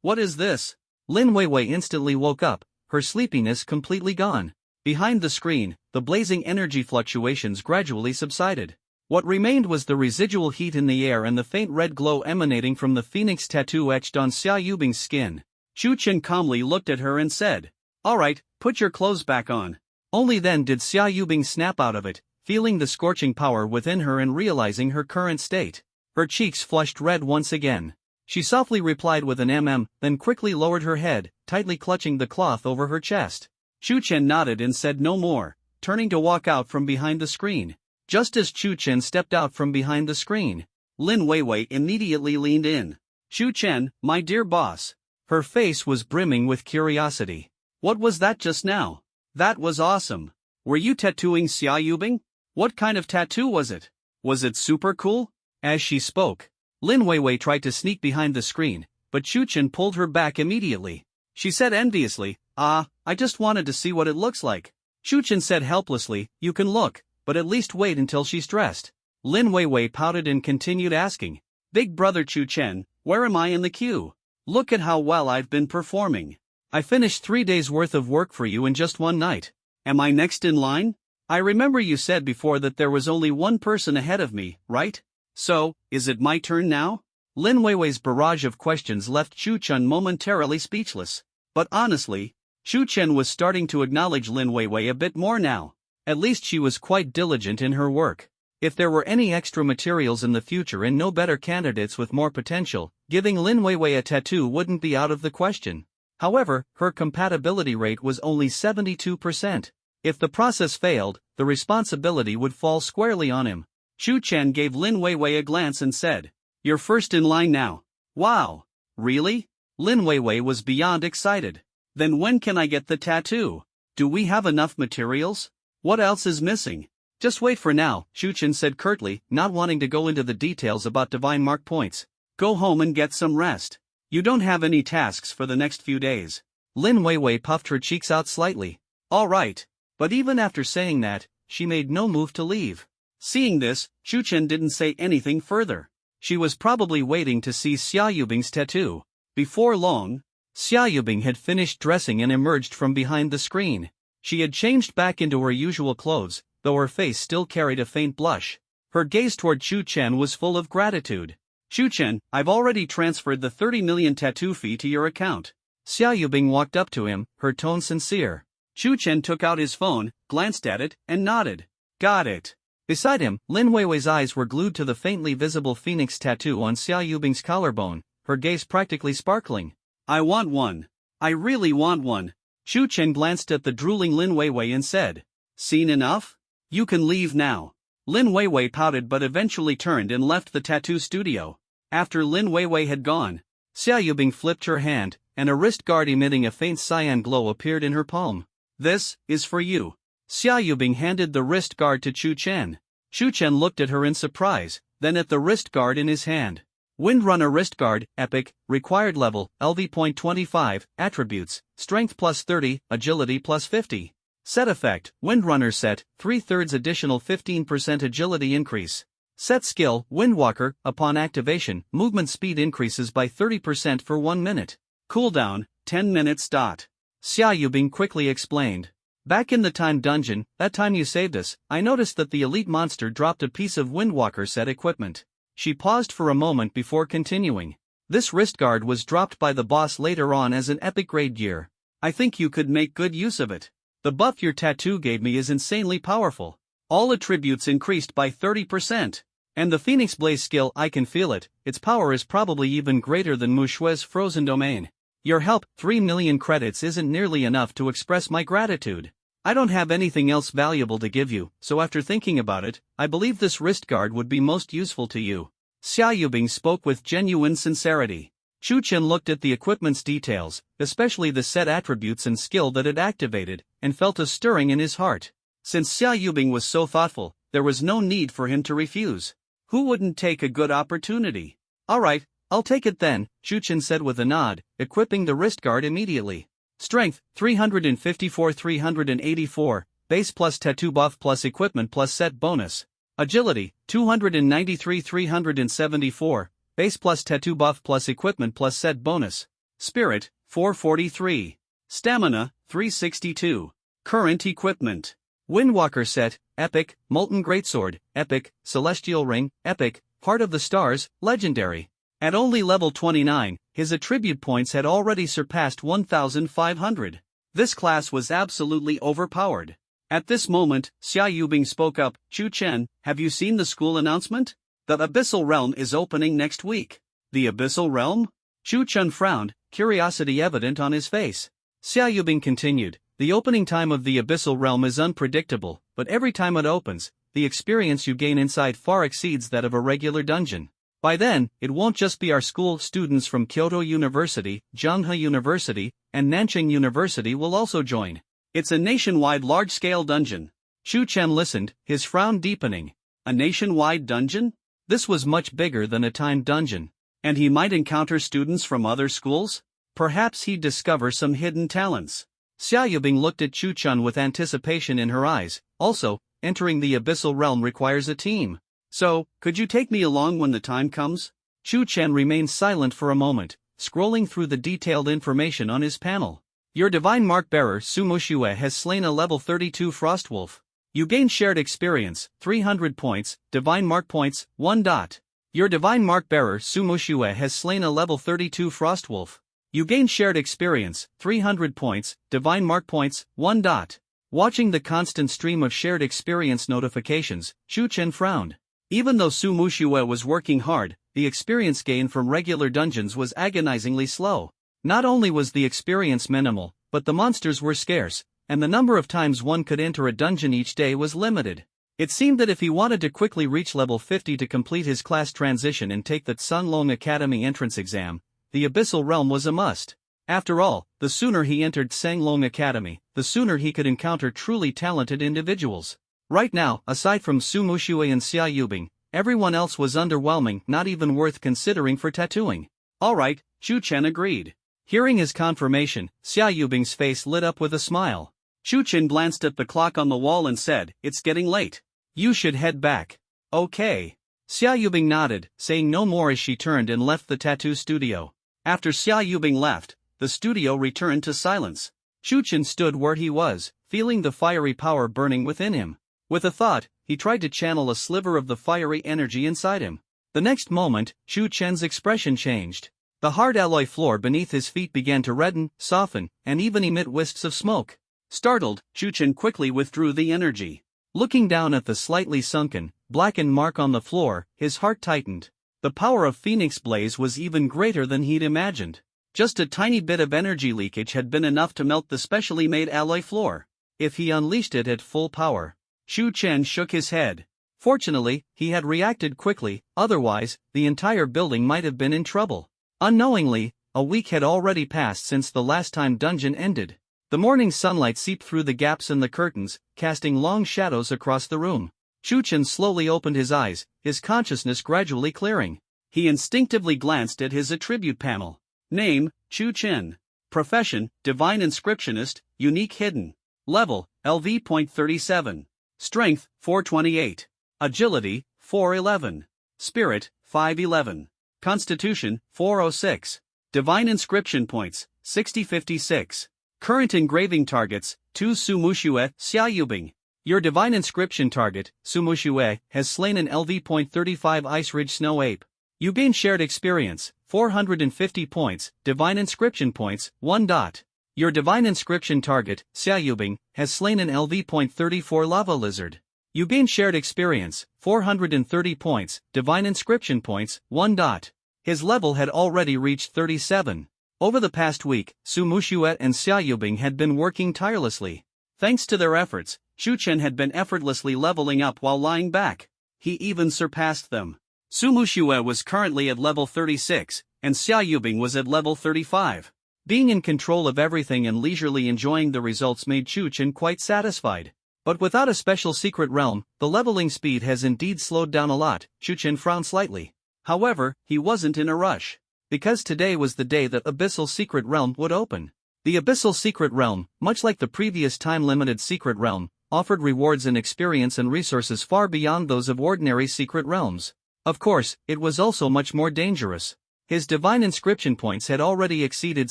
What is this? Lin Weiwei instantly woke up, her sleepiness completely gone. Behind the screen, the blazing energy fluctuations gradually subsided. What remained was the residual heat in the air and the faint red glow emanating from the phoenix tattoo etched on Xia Yubing's skin. Chu Chen calmly looked at her and said, "All right, put your clothes back on." Only then did Xia Yubing snap out of it, feeling the scorching power within her and realizing her current state. Her cheeks flushed red once again. She softly replied with an then quickly lowered her head, tightly clutching the cloth over her chest. Chu Chen nodded and said no more, turning to walk out from behind the screen. Just as Chu Chen stepped out from behind the screen, Lin Weiwei immediately leaned in. "Chu Chen, my dear boss." Her face was brimming with curiosity. "What was that just now? That was awesome. Were you tattooing Xia Yubing? What kind of tattoo was it? Was it super cool?" As she spoke, Lin Weiwei tried to sneak behind the screen, but Chu Chen pulled her back immediately. She said enviously, I just wanted to see what it looks like." Chu Chen said helplessly, you can look, but at least wait until she's dressed. Lin Weiwei pouted and continued asking, Big brother Chu Chen, where am I in the queue? Look at how well I've been performing. I finished 3 days worth of work for you in just one night. Am I next in line? I remember you said before that there was only one person ahead of me, right? So, is it my turn now? Lin Weiwei's barrage of questions left Chu Chen momentarily speechless. But honestly, Chu Chen was starting to acknowledge Lin Weiwei a bit more now. At least she was quite diligent in her work. If there were any extra materials in the future and no better candidates with more potential, giving Lin Weiwei a tattoo wouldn't be out of the question. However, her compatibility rate was only 72%. If the process failed, the responsibility would fall squarely on him. Chu Chen gave Lin Weiwei a glance and said, You're first in line now. Wow. Really? Lin Weiwei was beyond excited. Then when can I get the tattoo? Do we have enough materials? What else is missing? Just wait for now, Chu Chen said curtly, not wanting to go into the details about divine mark points. Go home and get some rest. You don't have any tasks for the next few days. Lin Weiwei puffed her cheeks out slightly. All right. But even after saying that, she made no move to leave. Seeing this, Chu Chen didn't say anything further. She was probably waiting to see Xia Yubing's tattoo. Before long, Xia Yubing had finished dressing and emerged from behind the screen. She had changed back into her usual clothes, though her face still carried a faint blush. Her gaze toward Chu Chen was full of gratitude. Chu Chen, I've already transferred the 30 million tattoo fee to your account. Xia Yubing walked up to him, her tone sincere. Chu Chen took out his phone, glanced at it, and nodded. Got it. Beside him, Lin Weiwei's eyes were glued to the faintly visible phoenix tattoo on Xia Yubing's collarbone, her gaze practically sparkling. I want one. I really want one. Chu Chen glanced at the drooling Lin Weiwei and said, Seen enough? You can leave now. Lin Weiwei pouted but eventually turned and left the tattoo studio. After Lin Weiwei had gone, Xia Yubing flipped her hand, and a wrist guard emitting a faint cyan glow appeared in her palm. This is for you. Xia Yubing handed the wrist guard to Chu Chen. Chu Chen looked at her in surprise, then at the wrist guard in his hand. Windrunner wrist guard, epic, required level, LV.25, attributes, strength plus 30, agility plus 50. Set effect, Windrunner set, 3/3 additional 15% agility increase. Set skill, Windwalker, upon activation, movement speed increases by 30% for 1 minute. Cooldown, 10 minutes. Xia Yubing quickly explained. Back in the time dungeon, that time you saved us, I noticed that the elite monster dropped a piece of Windwalker set equipment. She paused for a moment before continuing. This wrist guard was dropped by the boss later on as an epic grade gear. I think you could make good use of it. The buff your tattoo gave me is insanely powerful. All attributes increased by 30%. And the Phoenix Blaze skill, I can feel it, its power is probably even greater than Mu Shui's Frozen Domain. Your help, 3 million credits isn't nearly enough to express my gratitude. I don't have anything else valuable to give you, so after thinking about it, I believe this wrist guard would be most useful to you. Xia Yubing spoke with genuine sincerity. Chu Chen looked at the equipment's details, especially the set attributes and skill that it activated, and felt a stirring in his heart. Since Xia Yubing was so thoughtful, there was no need for him to refuse. Who wouldn't take a good opportunity? Alright, I'll take it then, Chu Chen said with a nod, equipping the wrist guard immediately. Strength, 354-384, base plus tattoo buff plus equipment plus set bonus. Agility, 293-374, base plus tattoo buff plus equipment plus set bonus. Spirit, 443. Stamina, 362. Current equipment. Windwalker set, epic, Molten Greatsword, epic, Celestial Ring, epic, Heart of the Stars, legendary. At only level 29, his attribute points had already surpassed 1,500. This class was absolutely overpowered. At this moment, Xia Yubing spoke up, Chu Chen, have you seen the school announcement? The Abyssal Realm is opening next week. The Abyssal Realm? Chu Chen frowned, curiosity evident on his face. Xia Yubing continued, the opening time of the Abyssal Realm is unpredictable, but every time it opens, the experience you gain inside far exceeds that of a regular dungeon. By then, it won't just be our school students from Kyoto University, Zhenghe University, and Nanjing University will also join. It's a nationwide large-scale dungeon. Chu Chen listened, his frown deepening. A nationwide dungeon? This was much bigger than a timed dungeon. And he might encounter students from other schools? Perhaps he'd discover some hidden talents. Xia Yubing looked at Chu Chen with anticipation in her eyes. Also, entering the abyssal realm requires a team. So, could you take me along when the time comes? Chu Chen remained silent for a moment, scrolling through the detailed information on his panel. Your divine mark bearer Su Muxue has slain a level 32 Frostwolf. You gain shared experience, 300 points, divine mark points, 1 dot. Your divine mark bearer Su Muxue has slain a level 32 Frostwolf. You gain shared experience, 300 points, divine mark points, 1 dot. Watching the constant stream of shared experience notifications, Chu Chen frowned. Even though Su Muxue was working hard, the experience gain from regular dungeons was agonizingly slow. Not only was the experience minimal, but the monsters were scarce, and the number of times one could enter a dungeon each day was limited. It seemed that if he wanted to quickly reach level 50 to complete his class transition and take the Sunlong Academy entrance exam, the Abyssal Realm was a must. After all, the sooner he entered Sanglong Academy, the sooner he could encounter truly talented individuals. Right now, aside from Su Muxue and Xia Yubing, everyone else was underwhelming, not even worth considering for tattooing. Alright, Chu Chen agreed. Hearing his confirmation, Xia Yubing's face lit up with a smile. Chu Chen glanced at the clock on the wall and said, "It's getting late. You should head back." "Okay." Xia Yubing nodded, saying no more as she turned and left the tattoo studio. After Xia Yubing left, the studio returned to silence. Chu Chen stood where he was, feeling the fiery power burning within him. With a thought, he tried to channel a sliver of the fiery energy inside him. The next moment, Chu Chen's expression changed. The hard alloy floor beneath his feet began to redden, soften, and even emit wisps of smoke. Startled, Chu Chen quickly withdrew the energy. Looking down at the slightly sunken, blackened mark on the floor, his heart tightened. The power of Phoenix Blaze was even greater than he'd imagined. Just a tiny bit of energy leakage had been enough to melt the specially made alloy floor. If he unleashed it at full power. Chu Chen shook his head. Fortunately, he had reacted quickly, otherwise, the entire building might have been in trouble. Unknowingly, a week had already passed since the last time dungeon ended. The morning sunlight seeped through the gaps in the curtains, casting long shadows across the room. Chu Chen slowly opened his eyes, his consciousness gradually clearing. He instinctively glanced at his attribute panel. Name, Chu Chen. Profession, Divine Inscriptionist, Unique Hidden. Level, LV.37. Strength, 428. Agility, 411. Spirit, 511. Constitution, 406. Divine Inscription Points, 6056. Current engraving targets, 2 Su Muxue, Xia Yubing. Your divine inscription target, Su Muxue, has slain an LV.35 Ice Ridge Snow Ape. You gain shared experience, 450 points, divine inscription points, 1 dot. Your divine inscription target, Xia Yubing, has slain an LV.34 Lava Lizard. You gain shared experience, 430 points, divine inscription points, 1 dot. His level had already reached 37. Over the past week, Su Muxue and Xia Yubing had been working tirelessly. Thanks to their efforts, Chu Chen had been effortlessly leveling up while lying back. He even surpassed them. Su Muxue was currently at level 36, and Xia Yubing was at level 35. Being in control of everything and leisurely enjoying the results made Chu Chen quite satisfied. But without a special secret realm, the leveling speed has indeed slowed down a lot. Chu Chen frowned slightly. However, he wasn't in a rush. Because today was the day that Abyssal Secret Realm would open. The Abyssal Secret Realm, much like the previous time-limited Secret Realm, offered rewards in experience and resources far beyond those of ordinary secret realms. Of course, it was also much more dangerous. His divine inscription points had already exceeded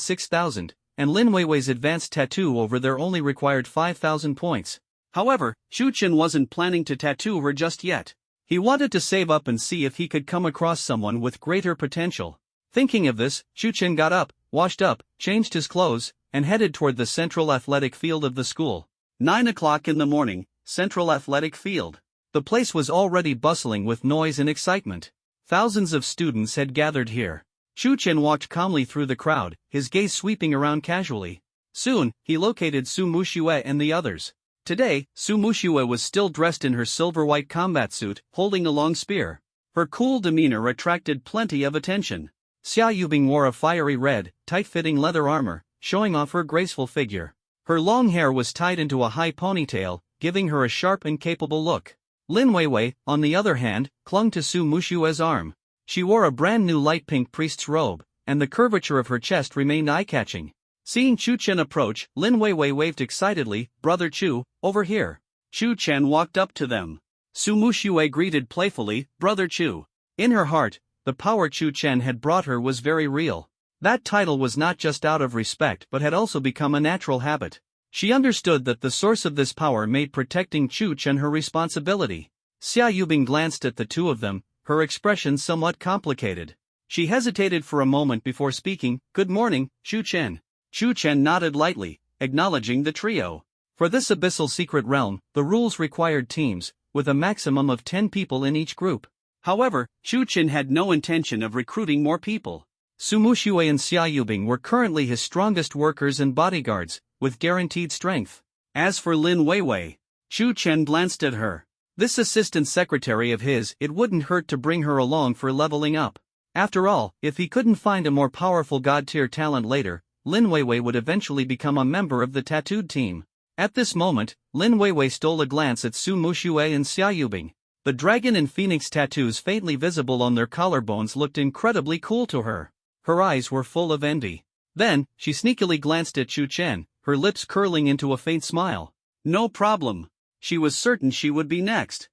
6,000, and Lin Weiwei's advanced tattoo over there only required 5,000 points. However, Chu Chen wasn't planning to tattoo her just yet. He wanted to save up and see if he could come across someone with greater potential. Thinking of this, Chu Chen got up, washed up, changed his clothes, and headed toward the central athletic field of the school. 9 o'clock in the morning, Central Athletic Field. The place was already bustling with noise and excitement. Thousands of students had gathered here. Chu Chen walked calmly through the crowd, his gaze sweeping around casually. Soon, he located Su Muxue and the others. Today, Su Muxue was still dressed in her silver-white combat suit, holding a long spear. Her cool demeanor attracted plenty of attention. Xia Yubing wore a fiery red, tight-fitting leather armor, showing off her graceful figure. Her long hair was tied into a high ponytail, giving her a sharp and capable look. Lin Weiwei, on the other hand, clung to Su Muxue's arm. She wore a brand new light pink priest's robe, and the curvature of her chest remained eye-catching. Seeing Chu Chen approach, Lin Weiwei waved excitedly, "Brother Chu, over here." Chu Chen walked up to them. Su Muxue greeted playfully, "Brother Chu." In her heart, the power Chu Chen had brought her was very real. That title was not just out of respect but had also become a natural habit. She understood that the source of this power made protecting Chu Chen her responsibility. Xia Yubing glanced at the two of them, her expression somewhat complicated. She hesitated for a moment before speaking. "Good morning, Chu Chen." Chu Chen nodded lightly, acknowledging the trio. For this abyssal secret realm, the rules required teams, with a maximum of 10 people in each group. However, Chu Chen had no intention of recruiting more people. Su Muxue and Xia Yubing were currently his strongest workers and bodyguards, with guaranteed strength. As for Lin Weiwei, Chu Chen glanced at her. This assistant secretary of his, it wouldn't hurt to bring her along for leveling up. After all, if he couldn't find a more powerful god-tier talent later, Lin Weiwei would eventually become a member of the tattooed team. At this moment, Lin Weiwei stole a glance at Su Muxue and Xia Yubing. The dragon and phoenix tattoos faintly visible on their collarbones looked incredibly cool to her. Her eyes were full of envy. Then, she sneakily glanced at Chu Chen, her lips curling into a faint smile. No problem. She was certain she would be next.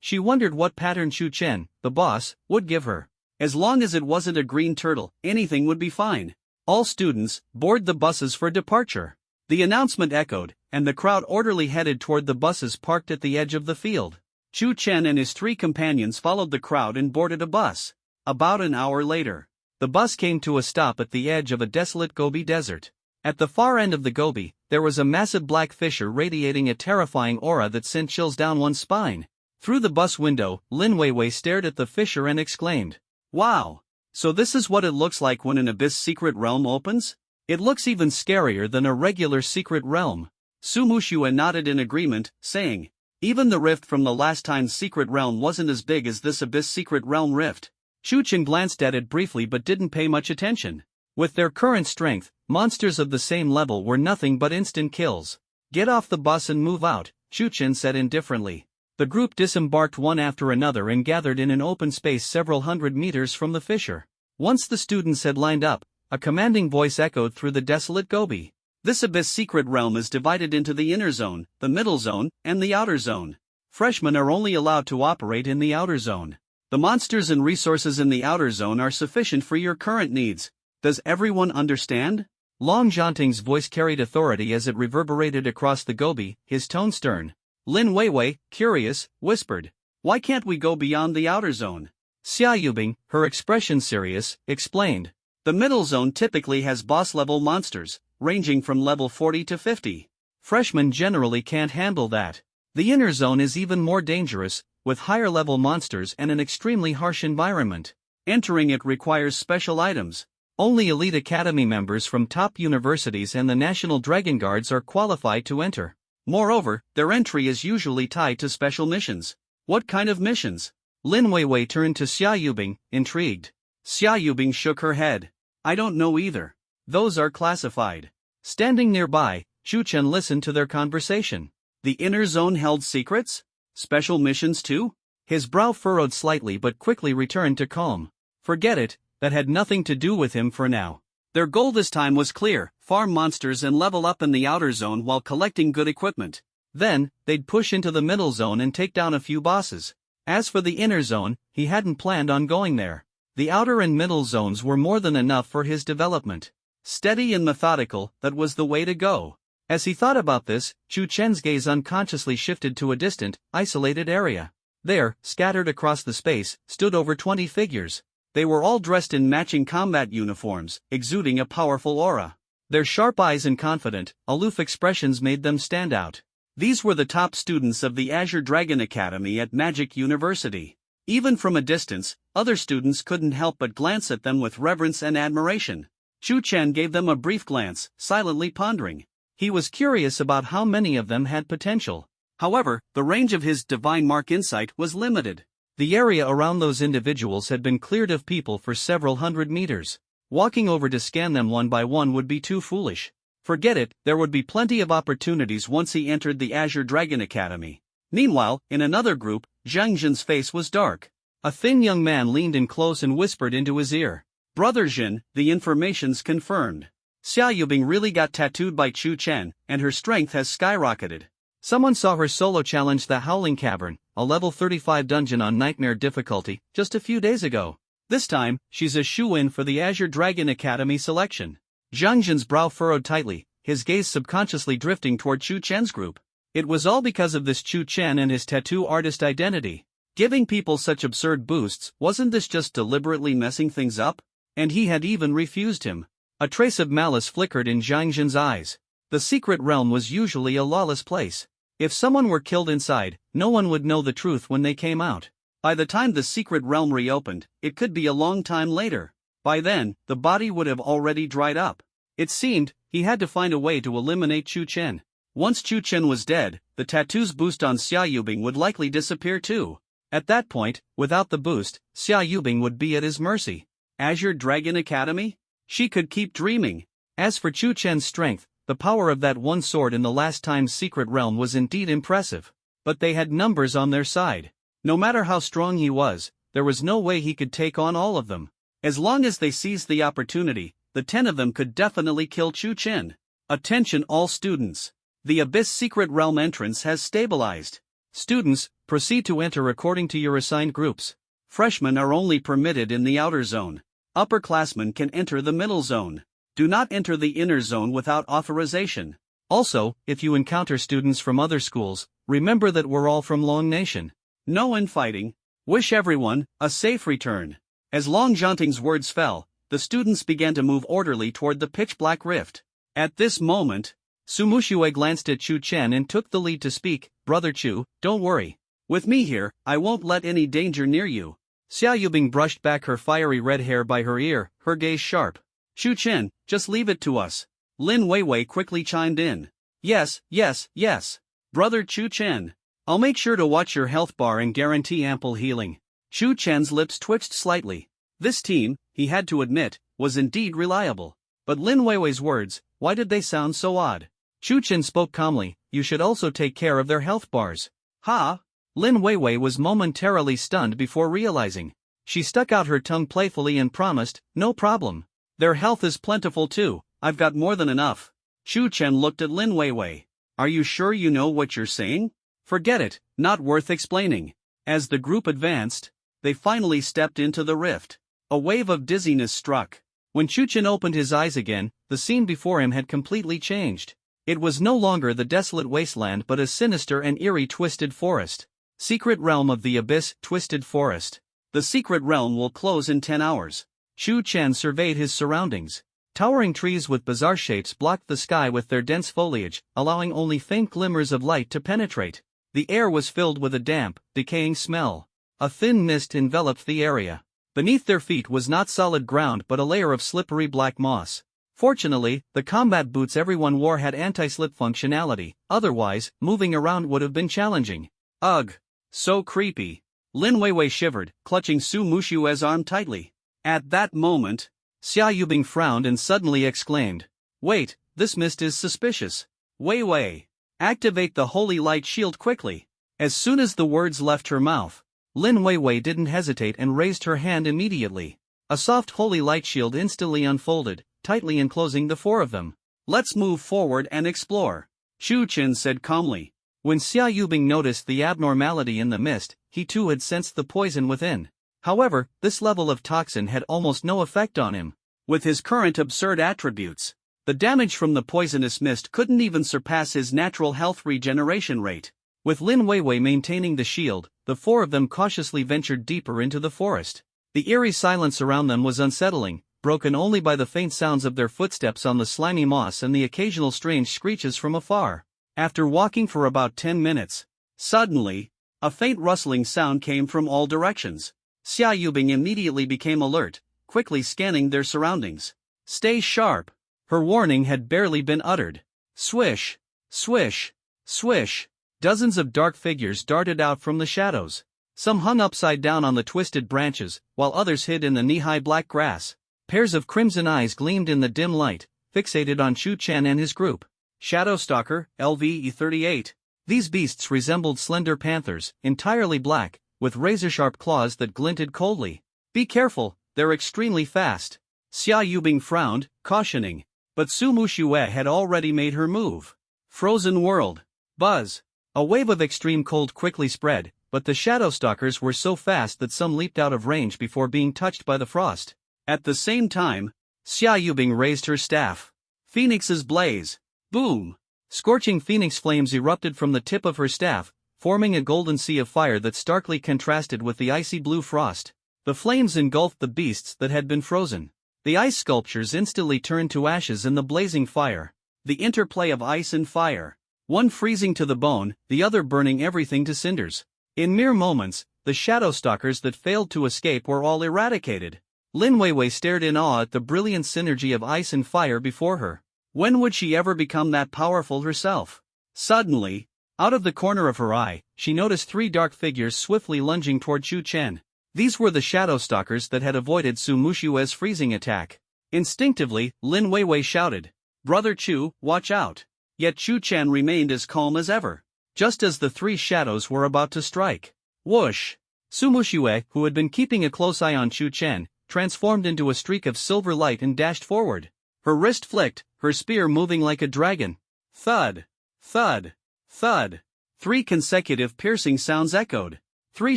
She wondered what pattern Chu Chen, the boss, would give her. As long as it wasn't a green turtle, anything would be fine. All students, board the buses for departure. The announcement echoed, and the crowd orderly headed toward the buses parked at the edge of the field. Chu Chen and his 3 companions followed the crowd and boarded a bus. About an hour later, the bus came to a stop at the edge of a desolate Gobi desert. At the far end of the Gobi, there was a massive black fissure radiating a terrifying aura that sent chills down one's spine. Through the bus window, Lin Weiwei stared at the fissure and exclaimed, "Wow! So this is what it looks like when an abyss secret realm opens? It looks even scarier than a regular secret realm." Su Muxue nodded in agreement, saying, "Even the rift from the last time's secret realm wasn't as big as this abyss secret realm rift." Chu Chen glanced at it briefly but didn't pay much attention. With their current strength, monsters of the same level were nothing but instant kills. "Get off the bus and move out," Chu Chen said indifferently. The group disembarked one after another and gathered in an open space several hundred meters from the fissure. Once the students had lined up, a commanding voice echoed through the desolate Gobi. "This abyss secret realm is divided into the inner zone, the middle zone, and the outer zone. Freshmen are only allowed to operate in the outer zone. The monsters and resources in the outer zone are sufficient for your current needs. Does everyone understand?" Long Zhanting's voice carried authority as it reverberated across the Gobi, his tone stern. Lin Weiwei, curious, whispered, "Why can't we go beyond the outer zone?" Xia Yubing, her expression serious, explained, "The middle zone typically has boss-level monsters, ranging from level 40 to 50. Freshmen generally can't handle that. The inner zone is even more dangerous, with higher-level monsters and an extremely harsh environment. Entering it requires special items. Only elite academy members from top universities and the National Dragon Guards are qualified to enter. Moreover, their entry is usually tied to special missions." "What kind of missions?" Lin Weiwei turned to Xia Yubing, intrigued. Xia Yubing shook her head. "I don't know either. Those are classified." Standing nearby, Chu Chen listened to their conversation. The inner zone held secrets? Special missions too? His brow furrowed slightly but quickly returned to calm. Forget it, that had nothing to do with him for now. Their goal this time was clear: farm monsters and level up in the outer zone while collecting good equipment. Then, they'd push into the middle zone and take down a few bosses. As for the inner zone, he hadn't planned on going there. The outer and middle zones were more than enough for his development. Steady and methodical, that was the way to go. As he thought about this, Chu Chen's gaze unconsciously shifted to a distant, isolated area. There, scattered across the space, stood over 20 figures. They were all dressed in matching combat uniforms, exuding a powerful aura. Their sharp eyes and confident, aloof expressions made them stand out. These were the top students of the Azure Dragon Academy at Magic University. Even from a distance, other students couldn't help but glance at them with reverence and admiration. Chu Chen gave them a brief glance, silently pondering. He was curious about how many of them had potential. However, the range of his divine mark insight was limited. The area around those individuals had been cleared of people for several hundred meters. Walking over to scan them one by one would be too foolish. Forget it, there would be plenty of opportunities once he entered the Azure Dragon Academy. Meanwhile, in another group, Zhang Jin's face was dark. A thin young man leaned in close and whispered into his ear. "Brother Jin, the information's confirmed. Xia Yubing really got tattooed by Chu Chen, and her strength has skyrocketed. Someone saw her solo challenge the Howling Cavern, a level 35 dungeon on Nightmare difficulty, just a few days ago. This time, she's a shoo-in for the Azure Dragon Academy selection. Zhang Jin's brow furrowed tightly, his gaze subconsciously drifting toward Chu Chen's group. It was all because of this Chu Chen and his tattoo artist identity. Giving people such absurd boosts, wasn't this just deliberately messing things up? And he had even refused him. A trace of malice flickered in Zhang Jin's eyes. The secret realm was usually a lawless place. If someone were killed inside, no one would know the truth when they came out. By the time the secret realm reopened, it could be a long time later. By then, the body would have already dried up. It seemed, he had to find a way to eliminate Chu Chen. Once Chu Chen was dead, the tattoo's boost on Xia Yubing would likely disappear too. At that point, without the boost, Xia Yubing would be at his mercy. Azure Dragon Academy? She could keep dreaming. As for Chu Chen's strength, the power of that one sword in the last time's secret realm was indeed impressive. But they had numbers on their side. No matter how strong he was, there was no way he could take on all of them. As long as they seized the opportunity, the 10 of them could definitely kill Chu Chen. Attention all students. The Abyss Secret Realm entrance has stabilized. Students, proceed to enter according to your assigned groups. Freshmen are only permitted in the outer zone. Upperclassmen can enter the middle zone. Do not enter the inner zone without authorization. Also, if you encounter students from other schools, remember that we're all from Long Nation. No infighting. Wish everyone a safe return. As Long Zhanting's words fell, the students began to move orderly toward the pitch-black rift. At this moment, Su Muxue glanced at Chu Chen and took the lead to speak. Brother Chu, don't worry. With me here, I won't let any danger near you. Xia Yubing brushed back her fiery red hair by her ear, her gaze sharp. Chu Chen, just leave it to us. Lin Weiwei quickly chimed in. Yes, yes, yes. Brother Chu Chen. I'll make sure to watch your health bar and guarantee ample healing. Chu Chen's lips twitched slightly. This team, he had to admit, was indeed reliable. But Lin Weiwei's words, why did they sound so odd? Chu Chen spoke calmly, you should also take care of their health bars. Ha! Lin Weiwei was momentarily stunned before realizing. She stuck out her tongue playfully and promised, no problem. Their health is plentiful too, I've got more than enough. Chu Chen looked at Lin Weiwei. Are you sure you know what you're saying? Forget it, not worth explaining. As the group advanced, they finally stepped into the rift. A wave of dizziness struck. When Chu Chen opened his eyes again, the scene before him had completely changed. It was no longer the desolate wasteland but a sinister and eerie twisted forest. Secret Realm of the Abyss, Twisted Forest. The secret realm will close in 10 hours. Chu Chen surveyed his surroundings. Towering trees with bizarre shapes blocked the sky with their dense foliage, allowing only faint glimmers of light to penetrate. The air was filled with a damp, decaying smell. A thin mist enveloped the area. Beneath their feet was not solid ground but a layer of slippery black moss. Fortunately, the combat boots everyone wore had anti-slip functionality, otherwise, moving around would have been challenging. Ugh! So creepy. Lin Weiwei shivered, clutching Su Muxue's arm tightly. At that moment, Xia Yubing frowned and suddenly exclaimed, wait, this mist is suspicious. Weiwei! Activate the Holy Light Shield quickly. As soon as the words left her mouth, Lin Weiwei didn't hesitate and raised her hand immediately. A soft Holy Light Shield instantly unfolded, tightly enclosing the 4 of them. Let's move forward and explore. Chu Chen said calmly. When Xia Yubing noticed the abnormality in the mist, he too had sensed the poison within. However, this level of toxin had almost no effect on him. With his current absurd attributes, the damage from the poisonous mist couldn't even surpass his natural health regeneration rate. With Lin Weiwei maintaining the shield, the 4 of them cautiously ventured deeper into the forest. The eerie silence around them was unsettling, broken only by the faint sounds of their footsteps on the slimy moss and the occasional strange screeches from afar. After walking for about 10 minutes, suddenly, a faint rustling sound came from all directions. Xia Yubing immediately became alert, quickly scanning their surroundings. Stay sharp. Her warning had barely been uttered. Swish, swish, swish. Dozens of dark figures darted out from the shadows. Some hung upside down on the twisted branches, while others hid in the knee-high black grass. Pairs of crimson eyes gleamed in the dim light, fixated on Chu Chen and his group. Shadowstalker, LVE-38. These beasts resembled slender panthers, entirely black, with razor-sharp claws that glinted coldly. Be careful, they're extremely fast. Xia Yubing frowned, cautioning. But Su Muxue had already made her move. Frozen world. Buzz. A wave of extreme cold quickly spread, but the Shadowstalkers were so fast that some leaped out of range before being touched by the frost. At the same time, Xia Yubing raised her staff. Phoenix's blaze. Boom! Scorching phoenix flames erupted from the tip of her staff, forming a golden sea of fire that starkly contrasted with the icy blue frost. The flames engulfed the beasts that had been frozen. The ice sculptures instantly turned to ashes in the blazing fire. The interplay of ice and fire. One freezing to the bone, the other burning everything to cinders. In mere moments, the Shadowstalkers that failed to escape were all eradicated. Lin Weiwei stared in awe at the brilliant synergy of ice and fire before her. When would she ever become that powerful herself? Suddenly, out of the corner of her eye, she noticed three dark figures swiftly lunging toward Chu Chen. These were the Shadowstalkers that had avoided Su Muxue's freezing attack. Instinctively, Lin Weiwei shouted, "Brother Chu, watch out!" Yet Chu Chen remained as calm as ever. Just as the three shadows were about to strike. Whoosh! Su Muxue, who had been keeping a close eye on Chu Chen, transformed into a streak of silver light and dashed forward. Her wrist flicked, her spear moving like a dragon. Thud! Thud! Thud! 3 consecutive piercing sounds echoed. 3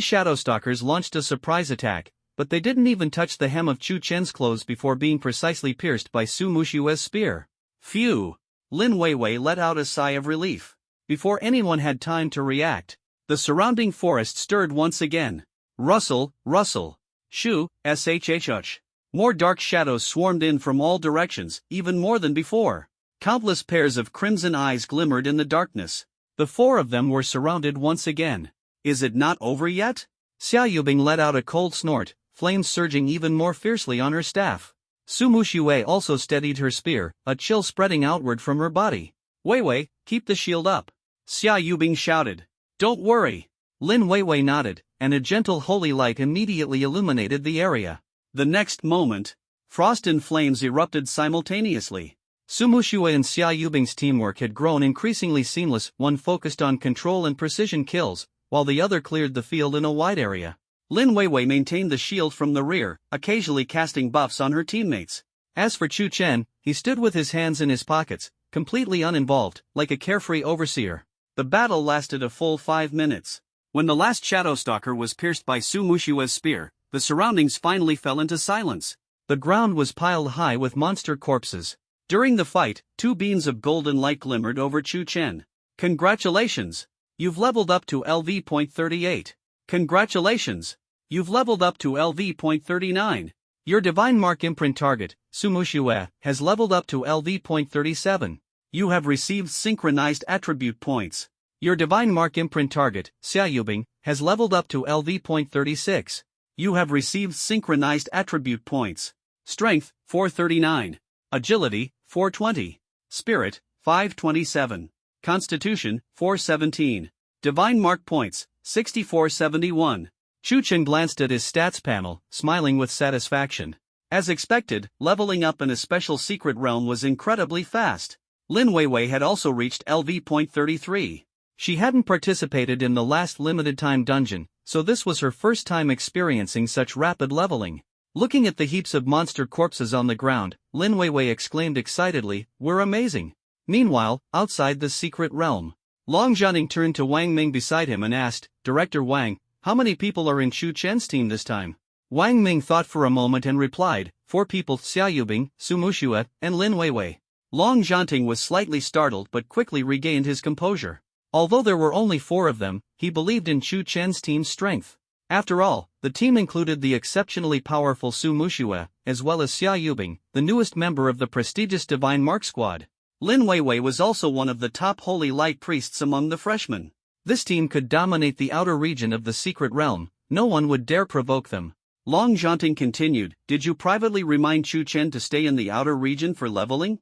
Shadowstalkers launched a surprise attack, but they didn't even touch the hem of Chu Chen's clothes before being precisely pierced by Su Muxue's spear. Phew! Lin Weiwei let out a sigh of relief. Before anyone had time to react, the surrounding forest stirred once again. Rustle, rustle. Shoo, shh. More dark shadows swarmed in from all directions, even more than before. Countless pairs of crimson eyes glimmered in the darkness. The 4 of them were surrounded once again. Is it not over yet? Xia Yubing let out a cold snort, flames surging even more fiercely on her staff. Su Muxue also steadied her spear, a chill spreading outward from her body. Weiwei, keep the shield up. Xia Yubing shouted. Don't worry. Lin Weiwei nodded, and a gentle holy light immediately illuminated the area. The next moment, frost and flames erupted simultaneously. Su Muxue and Xia Yubing's teamwork had grown increasingly seamless, one focused on control and precision kills, while the other cleared the field in a wide area. Lin Weiwei maintained the shield from the rear, occasionally casting buffs on her teammates. As for Chu Chen, he stood with his hands in his pockets, completely uninvolved, like a carefree overseer. The battle lasted a full 5 minutes. When the last Shadowstalker was pierced by Su Muxue's spear, the surroundings finally fell into silence. The ground was piled high with monster corpses. During the fight, 2 beams of golden light glimmered over Chu Chen. Congratulations! You've leveled up to LV.38. Congratulations! You've leveled up to LV.39. Your Divine Mark imprint target, Su Muxue, has leveled up to LV.37. You have received synchronized attribute points. Your Divine Mark imprint target, Xia Yubing, has leveled up to LV.36. You have received synchronized attribute points. Strength, 439. Agility, 420. Spirit, 527. Constitution, 417. Divine Mark points, 6471. Chu Chen glanced at his stats panel, smiling with satisfaction. As expected, leveling up in a special secret realm was incredibly fast. Lin Weiwei had also reached LV.33. She hadn't participated in the last limited-time dungeon, so this was her first time experiencing such rapid leveling. Looking at the heaps of monster corpses on the ground, Lin Weiwei exclaimed excitedly, "We're amazing." Meanwhile, outside the secret realm, Long Jianing turned to Wang Ming beside him and asked, "Director Wang, how many people are in Chu Chen's team this time?" Wang Ming thought for a moment and replied, 4 people: Xia Yubing, Su Muxue, and Lin Weiwei. Long Jianing was slightly startled but quickly regained his composure. Although there were only 4 of them, he believed in Chu Chen's team's strength. After all, the team included the exceptionally powerful Su Muxue, as well as Xia Yubing, the newest member of the prestigious Divine Mark Squad. Lin Weiwei was also one of the top holy light priests among the freshmen. This team could dominate the outer region of the secret realm, no one would dare provoke them. Long Jianing continued, "Did you privately remind Chu Chen to stay in the outer region for leveling?"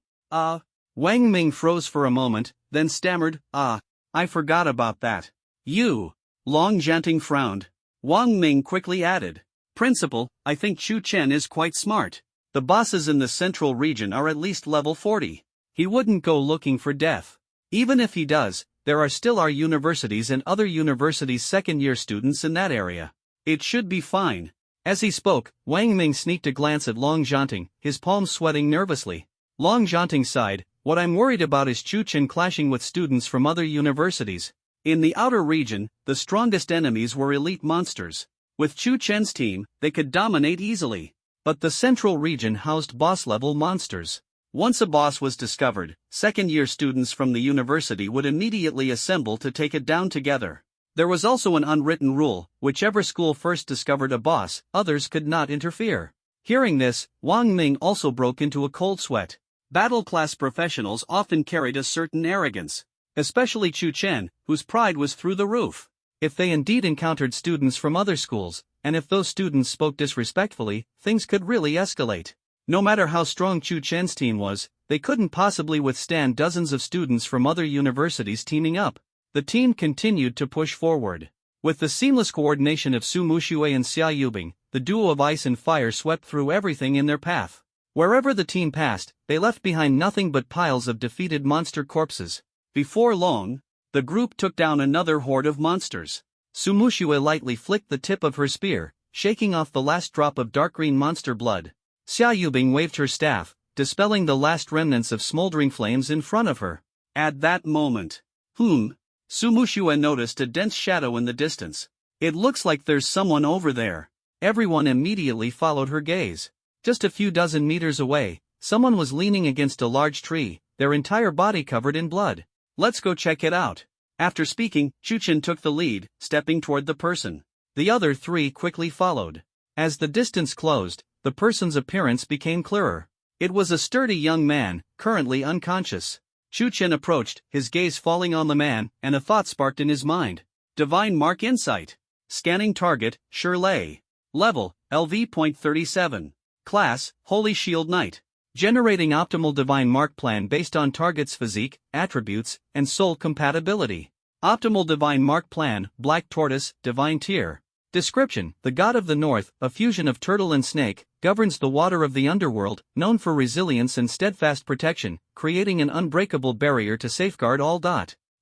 Wang Ming froze for a moment, then stammered, I forgot about that." "You." Long Jianing frowned. Wang Ming quickly added, "Principal, I think Chu Chen is quite smart. The bosses in the central region are at least level 40. He wouldn't go looking for death. Even if he does, there are still our universities and other universities' second-year students in that area. It should be fine." As he spoke, Wang Ming sneaked a glance at Long Jianing, his palms sweating nervously. Long Jianting sighed, what I'm worried about is Chu Chen clashing with students from other universities. In the outer region, the strongest enemies were elite monsters. With Chu Chen's team, they could dominate easily. But the central region housed boss-level monsters. Once a boss was discovered, second-year students from the university would immediately assemble to take it down together. There was also an unwritten rule, whichever school first discovered a boss, others could not interfere. Hearing this, Wang Ming also broke into a cold sweat. Battle-class professionals often carried a certain arrogance. Especially Chu Chen, whose pride was through the roof. If they indeed encountered students from other schools, and if those students spoke disrespectfully, things could really escalate. No matter how strong Chu Chen's team was, they couldn't possibly withstand dozens of students from other universities teaming up. The team continued to push forward. With the seamless coordination of Su Muxue and Xia Yubing, the duo of ice and fire swept through everything in their path. Wherever the team passed, they left behind nothing but piles of defeated monster corpses. Before long, the group took down another horde of monsters. Su Muxue lightly flicked the tip of her spear, shaking off the last drop of dark green monster blood. Xia Yubing waved her staff, dispelling the last remnants of smoldering flames in front of her. At that moment, Su Muxue noticed a dense shadow in the distance. It looks like there's someone over there. Everyone immediately followed her gaze. Just a few dozen meters away, someone was leaning against a large tree, their entire body covered in blood. Let's go check it out. After speaking, Chu Chen took the lead, stepping toward the person. The other three quickly followed. As the distance closed, the person's appearance became clearer. It was a sturdy young man, currently unconscious. Chu Chen approached, his gaze falling on the man, and a thought sparked in his mind. Divine Mark Insight. Scanning target, Shirlei. Level, LV.37. Class, Holy Shield Knight. Generating optimal divine mark plan based on target's physique, attributes, and soul compatibility. Optimal divine mark plan, Black Tortoise, Divine Tier. Description: the god of the north, a fusion of turtle and snake, governs the water of the underworld, known for resilience and steadfast protection, creating an unbreakable barrier to safeguard all.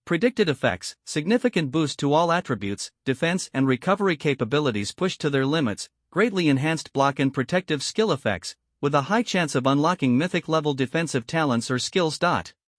Predicted effects: significant boost to all attributes, defense and recovery capabilities pushed to their limits, greatly enhanced block and protective skill effects, with a high chance of unlocking mythic-level defensive talents or skills.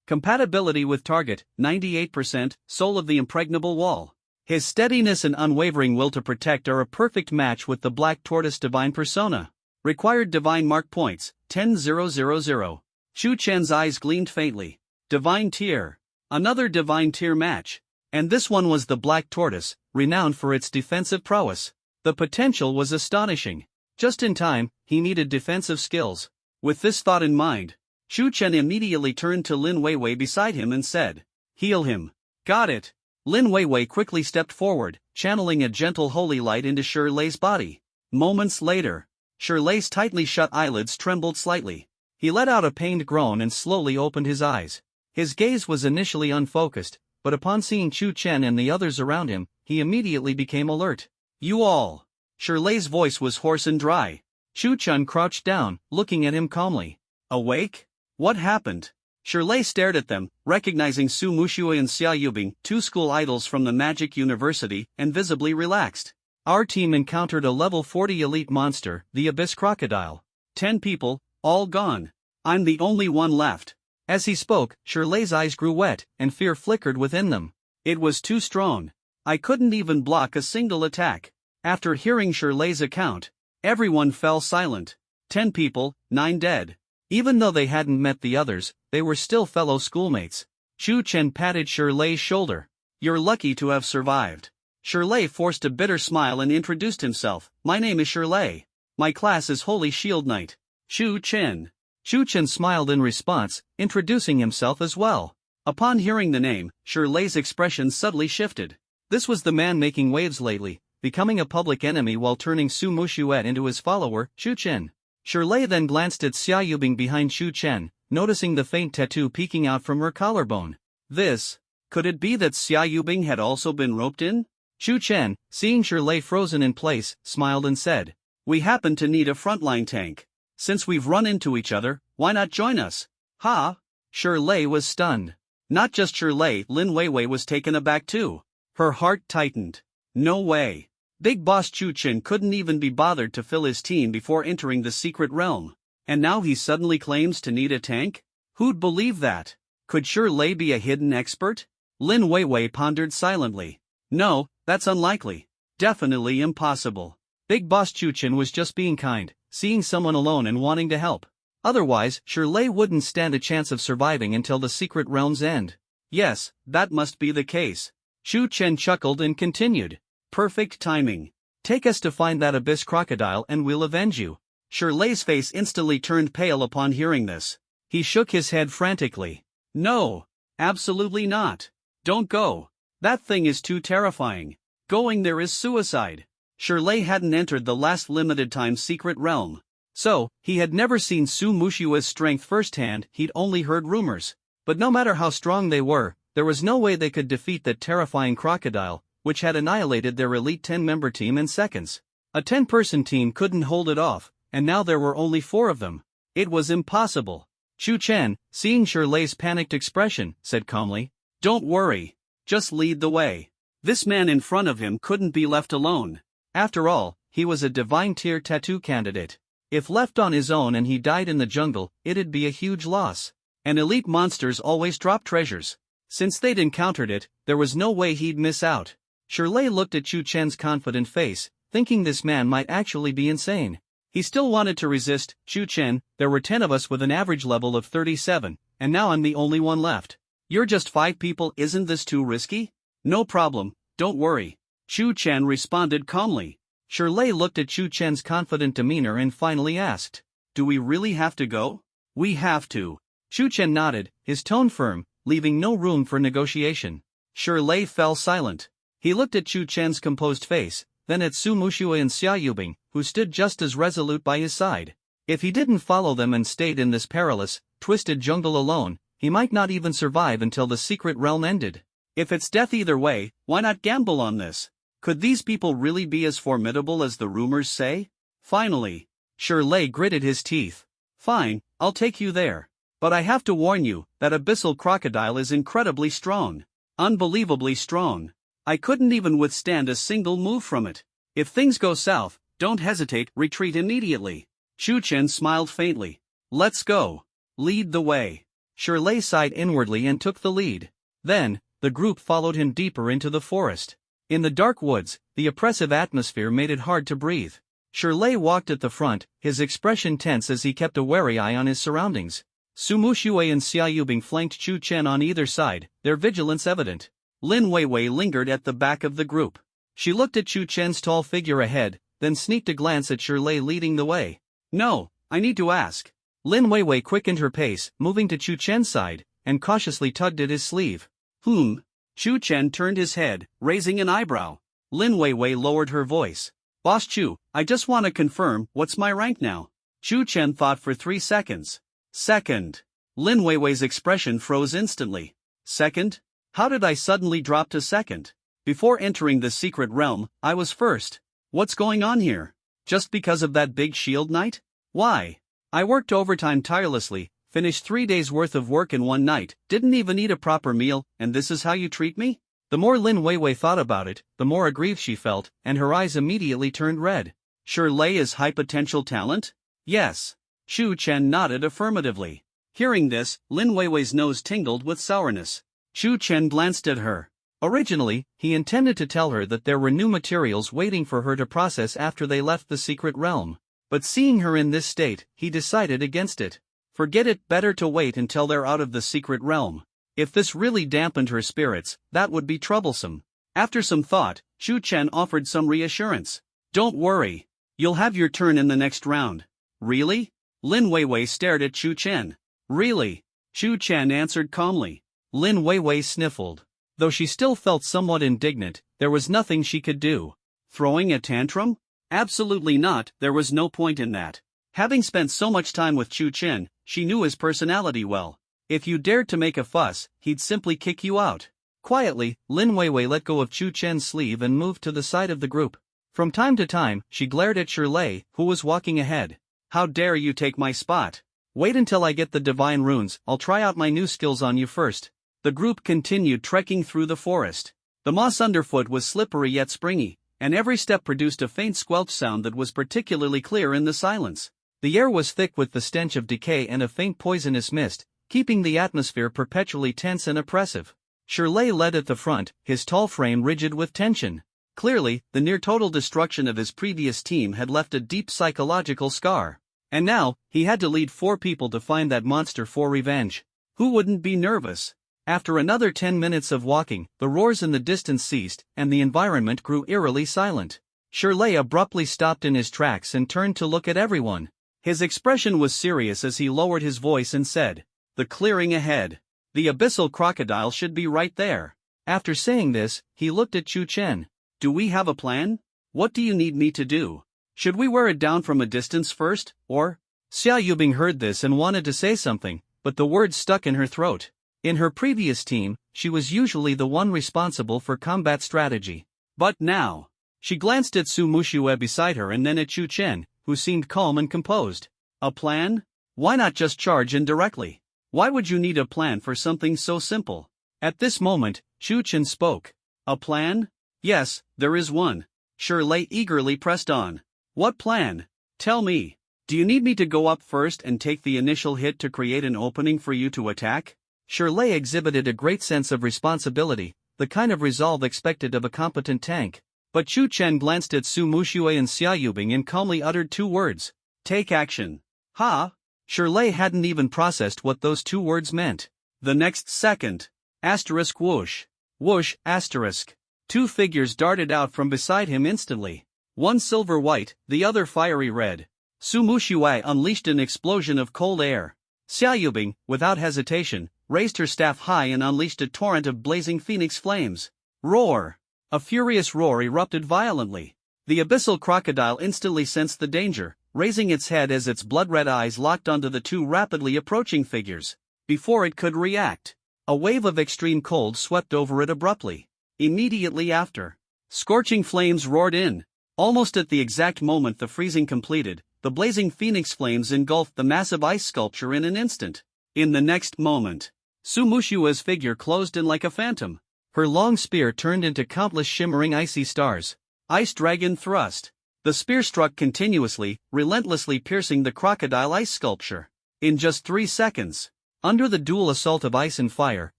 Compatibility with target, 98%, Soul of the Impregnable Wall. His steadiness and unwavering will to protect are a perfect match with the Black Tortoise Divine Persona. Required Divine Mark Points, 10,000. Chu Chen's eyes gleamed faintly. Divine Tier. Another Divine Tier match. And this one was the Black Tortoise, renowned for its defensive prowess. The potential was astonishing. Just in time, he needed defensive skills. With this thought in mind, Chu Chen immediately turned to Lin Weiwei beside him and said, "Heal him." Got it. Lin Weiwei quickly stepped forward, channeling a gentle holy light into Shirlei's body. Moments later, Shirlei's tightly shut eyelids trembled slightly. He let out a pained groan and slowly opened his eyes. His gaze was initially unfocused, but upon seeing Chu Chen and the others around him, he immediately became alert. "You all." Shirlei's voice was hoarse and dry. Chu Chen crouched down, looking at him calmly. "Awake? What happened?" Shirlei stared at them, recognizing Su Muxue and Xia Yubing, two school idols from the Magic University, and visibly relaxed. "Our team encountered a level 40 elite monster, the Abyss Crocodile. 10 people, all gone. I'm the only one left." As he spoke, Shirlei's eyes grew wet, and fear flickered within them. "It was too strong. I couldn't even block a single attack." After hearing Shirlei's account, everyone fell silent. 10 people, 9 dead. Even though they hadn't met the others, they were still fellow schoolmates. Chu Chen patted Shirlei's shoulder. "You're lucky to have survived." Shirlei forced a bitter smile and introduced himself. "My name is Shirlei. My class is Holy Shield Knight. Chu Chen." Chu Chen smiled in response, introducing himself as well. Upon hearing the name, Shirlei's expression subtly shifted. This was the man making waves lately, becoming a public enemy while turning Su Muxue into his follower, Chu Chen. Shirlei then glanced at Xia Yubing behind Chu Chen, noticing the faint tattoo peeking out from her collarbone. Could it be that Xia Yubing had also been roped in? Chu Chen, seeing Shirlei frozen in place, smiled and said, "We happen to need a frontline tank. Since we've run into each other, why not join us?" "Ha?" Shirlei was stunned. Not just Shirlei, Lin Weiwei was taken aback too. Her heart tightened. No way. Big Boss Chu Chen couldn't even be bothered to fill his team before entering the secret realm. And now he suddenly claims to need a tank? Who'd believe that? Could Shirley be a hidden expert? Lin Weiwei pondered silently. No, that's unlikely. Definitely impossible. Big Boss Chu Chen was just being kind, seeing someone alone and wanting to help. Otherwise, Shirley wouldn't stand a chance of surviving until the secret realm's end. Yes, that must be the case. Chu Chen chuckled and continued. Perfect timing. Take us to find that abyss crocodile and we'll avenge you. Shirley's face instantly turned pale upon hearing this. He shook his head frantically. No, absolutely not. Don't go. That thing is too terrifying. Going there is suicide. Shirley hadn't entered the last limited-time secret realm. So, he had never seen Su Mushua's strength firsthand, he'd only heard rumors. But no matter how strong they were, there was no way they could defeat that terrifying crocodile, which had annihilated their elite 10-member team in seconds. A 10-person team couldn't hold it off, and now there were only 4 of them. It was impossible. Chu Chen, seeing Shirley's panicked expression, said calmly, Don't worry. Just lead the way. This man in front of him couldn't be left alone. After all, he was a divine tier tattoo candidate. If left on his own and he died in the jungle, it'd be a huge loss. And elite monsters always drop treasures. Since they'd encountered it, there was no way he'd miss out. Shirley looked at Chu Chen's confident face, thinking this man might actually be insane. He still wanted to resist. Chu Chen, there were 10 of us with an average level of 37, and now I'm the only one left. You're just 5 people, isn't this too risky? No problem, don't worry. Chu Chen responded calmly. Shirley looked at Chu Chen's confident demeanor and finally asked, Do we really have to go? We have to. Chu Chen nodded, his tone firm, leaving no room for negotiation. Shirley fell silent. He looked at Chu Chen's composed face, then at Su Mushua and Xia Yubing, who stood just as resolute by his side. If he didn't follow them and stayed in this perilous, twisted jungle alone, he might not even survive until the secret realm ended. If it's death either way, why not gamble on this? Could these people really be as formidable as the rumors say? Finally, Shirley gritted his teeth. Fine, I'll take you there. But I have to warn you, that abyssal crocodile is incredibly strong. Unbelievably strong. I couldn't even withstand a single move from it. If things go south, don't hesitate, retreat immediately. Chu Chen smiled faintly. Let's go. Lead the way. Shirley sighed inwardly and took the lead. Then, the group followed him deeper into the forest. In the dark woods, the oppressive atmosphere made it hard to breathe. Shirley walked at the front, his expression tense as he kept a wary eye on his surroundings. Su Mushue and Xia Yubing flanked Chu Chen on either side, their vigilance evident. Lin Weiwei lingered at the back of the group. She looked at Chu Chen's tall figure ahead, then sneaked a glance at Shirley leading the way. No, I need to ask. Lin Weiwei quickened her pace, moving to Chu Chen's side, and cautiously tugged at his sleeve. Chu Chen turned his head, raising an eyebrow. Lin Weiwei lowered her voice. Boss Chu, I just want to confirm, what's my rank now? Chu Chen thought for 3 seconds. Second. Lin Weiwei's expression froze instantly. Second? How did I suddenly drop to second? Before entering the secret realm, I was first. What's going on here? Just because of that big shield knight? Why? I worked overtime tirelessly, finished 3 days worth of work in one night, didn't even eat a proper meal, and this is how you treat me? The more Lin Weiwei thought about it, the more aggrieved she felt, and her eyes immediately turned red. Shirley is high potential talent? Yes. Chu Chen nodded affirmatively. Hearing this, Lin Weiwei's nose tingled with sourness. Chu Chen glanced at her. Originally, he intended to tell her that there were new materials waiting for her to process after they left the secret realm. But seeing her in this state, he decided against it. Forget it, better to wait until they're out of the secret realm. If this really dampened her spirits, that would be troublesome. After some thought, Chu Chen offered some reassurance. Don't worry. You'll have your turn in the next round. Really? Lin Weiwei stared at Chu Chen. Really? Chu Chen answered calmly. Lin Weiwei sniffled. Though she still felt somewhat indignant, there was nothing she could do. Throwing a tantrum? Absolutely not, there was no point in that. Having spent so much time with Chu Chen, she knew his personality well. If you dared to make a fuss, he'd simply kick you out. Quietly, Lin Weiwei let go of Chu Chen's sleeve and moved to the side of the group. From time to time, she glared at Shirley, who was walking ahead. How dare you take my spot? Wait until I get the divine runes, I'll try out my new skills on you first. The group continued trekking through the forest. The moss underfoot was slippery yet springy, and every step produced a faint squelch sound that was particularly clear in the silence. The air was thick with the stench of decay and a faint poisonous mist, keeping the atmosphere perpetually tense and oppressive. Shirley led at the front, his tall frame rigid with tension. Clearly, the near-total destruction of his previous team had left a deep psychological scar. And now, he had to lead 4 people to find that monster for revenge. Who wouldn't be nervous? After another 10 minutes of walking, the roars in the distance ceased, and the environment grew eerily silent. Shirley abruptly stopped in his tracks and turned to look at everyone. His expression was serious as he lowered his voice and said, "The clearing ahead. The abyssal crocodile should be right there." After saying this, he looked at Chu Chen. "Do we have a plan? What do you need me to do? Should we wear it down from a distance first, or?" Xia Yubing heard this and wanted to say something, but the words stuck in her throat. In her previous team, she was usually the one responsible for combat strategy. But now, she glanced at Su Muxue beside her and then at Chu Chen, who seemed calm and composed. "A plan? Why not just charge in directly? Why would you need a plan for something so simple?" At this moment, Chu Chen spoke. "A plan? Yes, there is one." Shirley eagerly pressed on. "What plan? Tell me. Do you need me to go up first and take the initial hit to create an opening for you to attack?" Shirley exhibited a great sense of responsibility, the kind of resolve expected of a competent tank. But Chu Chen glanced at Su Muxue and Xia Yubing and calmly uttered 2 words. "Take action." "Ha?" Shirley hadn't even processed what those 2 words meant. The next second. Asterisk whoosh. Whoosh, asterisk. 2 figures darted out from beside him instantly. One silver white, the other fiery red. Su Muxue unleashed an explosion of cold air. Xia Yubing, without hesitation, raised her staff high and unleashed a torrent of blazing phoenix flames. Roar! A furious roar erupted violently. The abyssal crocodile instantly sensed the danger, raising its head as its blood-red eyes locked onto the 2 rapidly approaching figures. Before it could react, a wave of extreme cold swept over it abruptly. Immediately after, scorching flames roared in. Almost at the exact moment the freezing completed, the blazing phoenix flames engulfed the massive ice sculpture in an instant. In the next moment, Su Muxue's figure closed in like a phantom. Her long spear turned into countless shimmering icy stars. Ice Dragon Thrust. The spear struck continuously, relentlessly piercing the crocodile ice sculpture. In just 3 seconds, under the dual assault of ice and fire,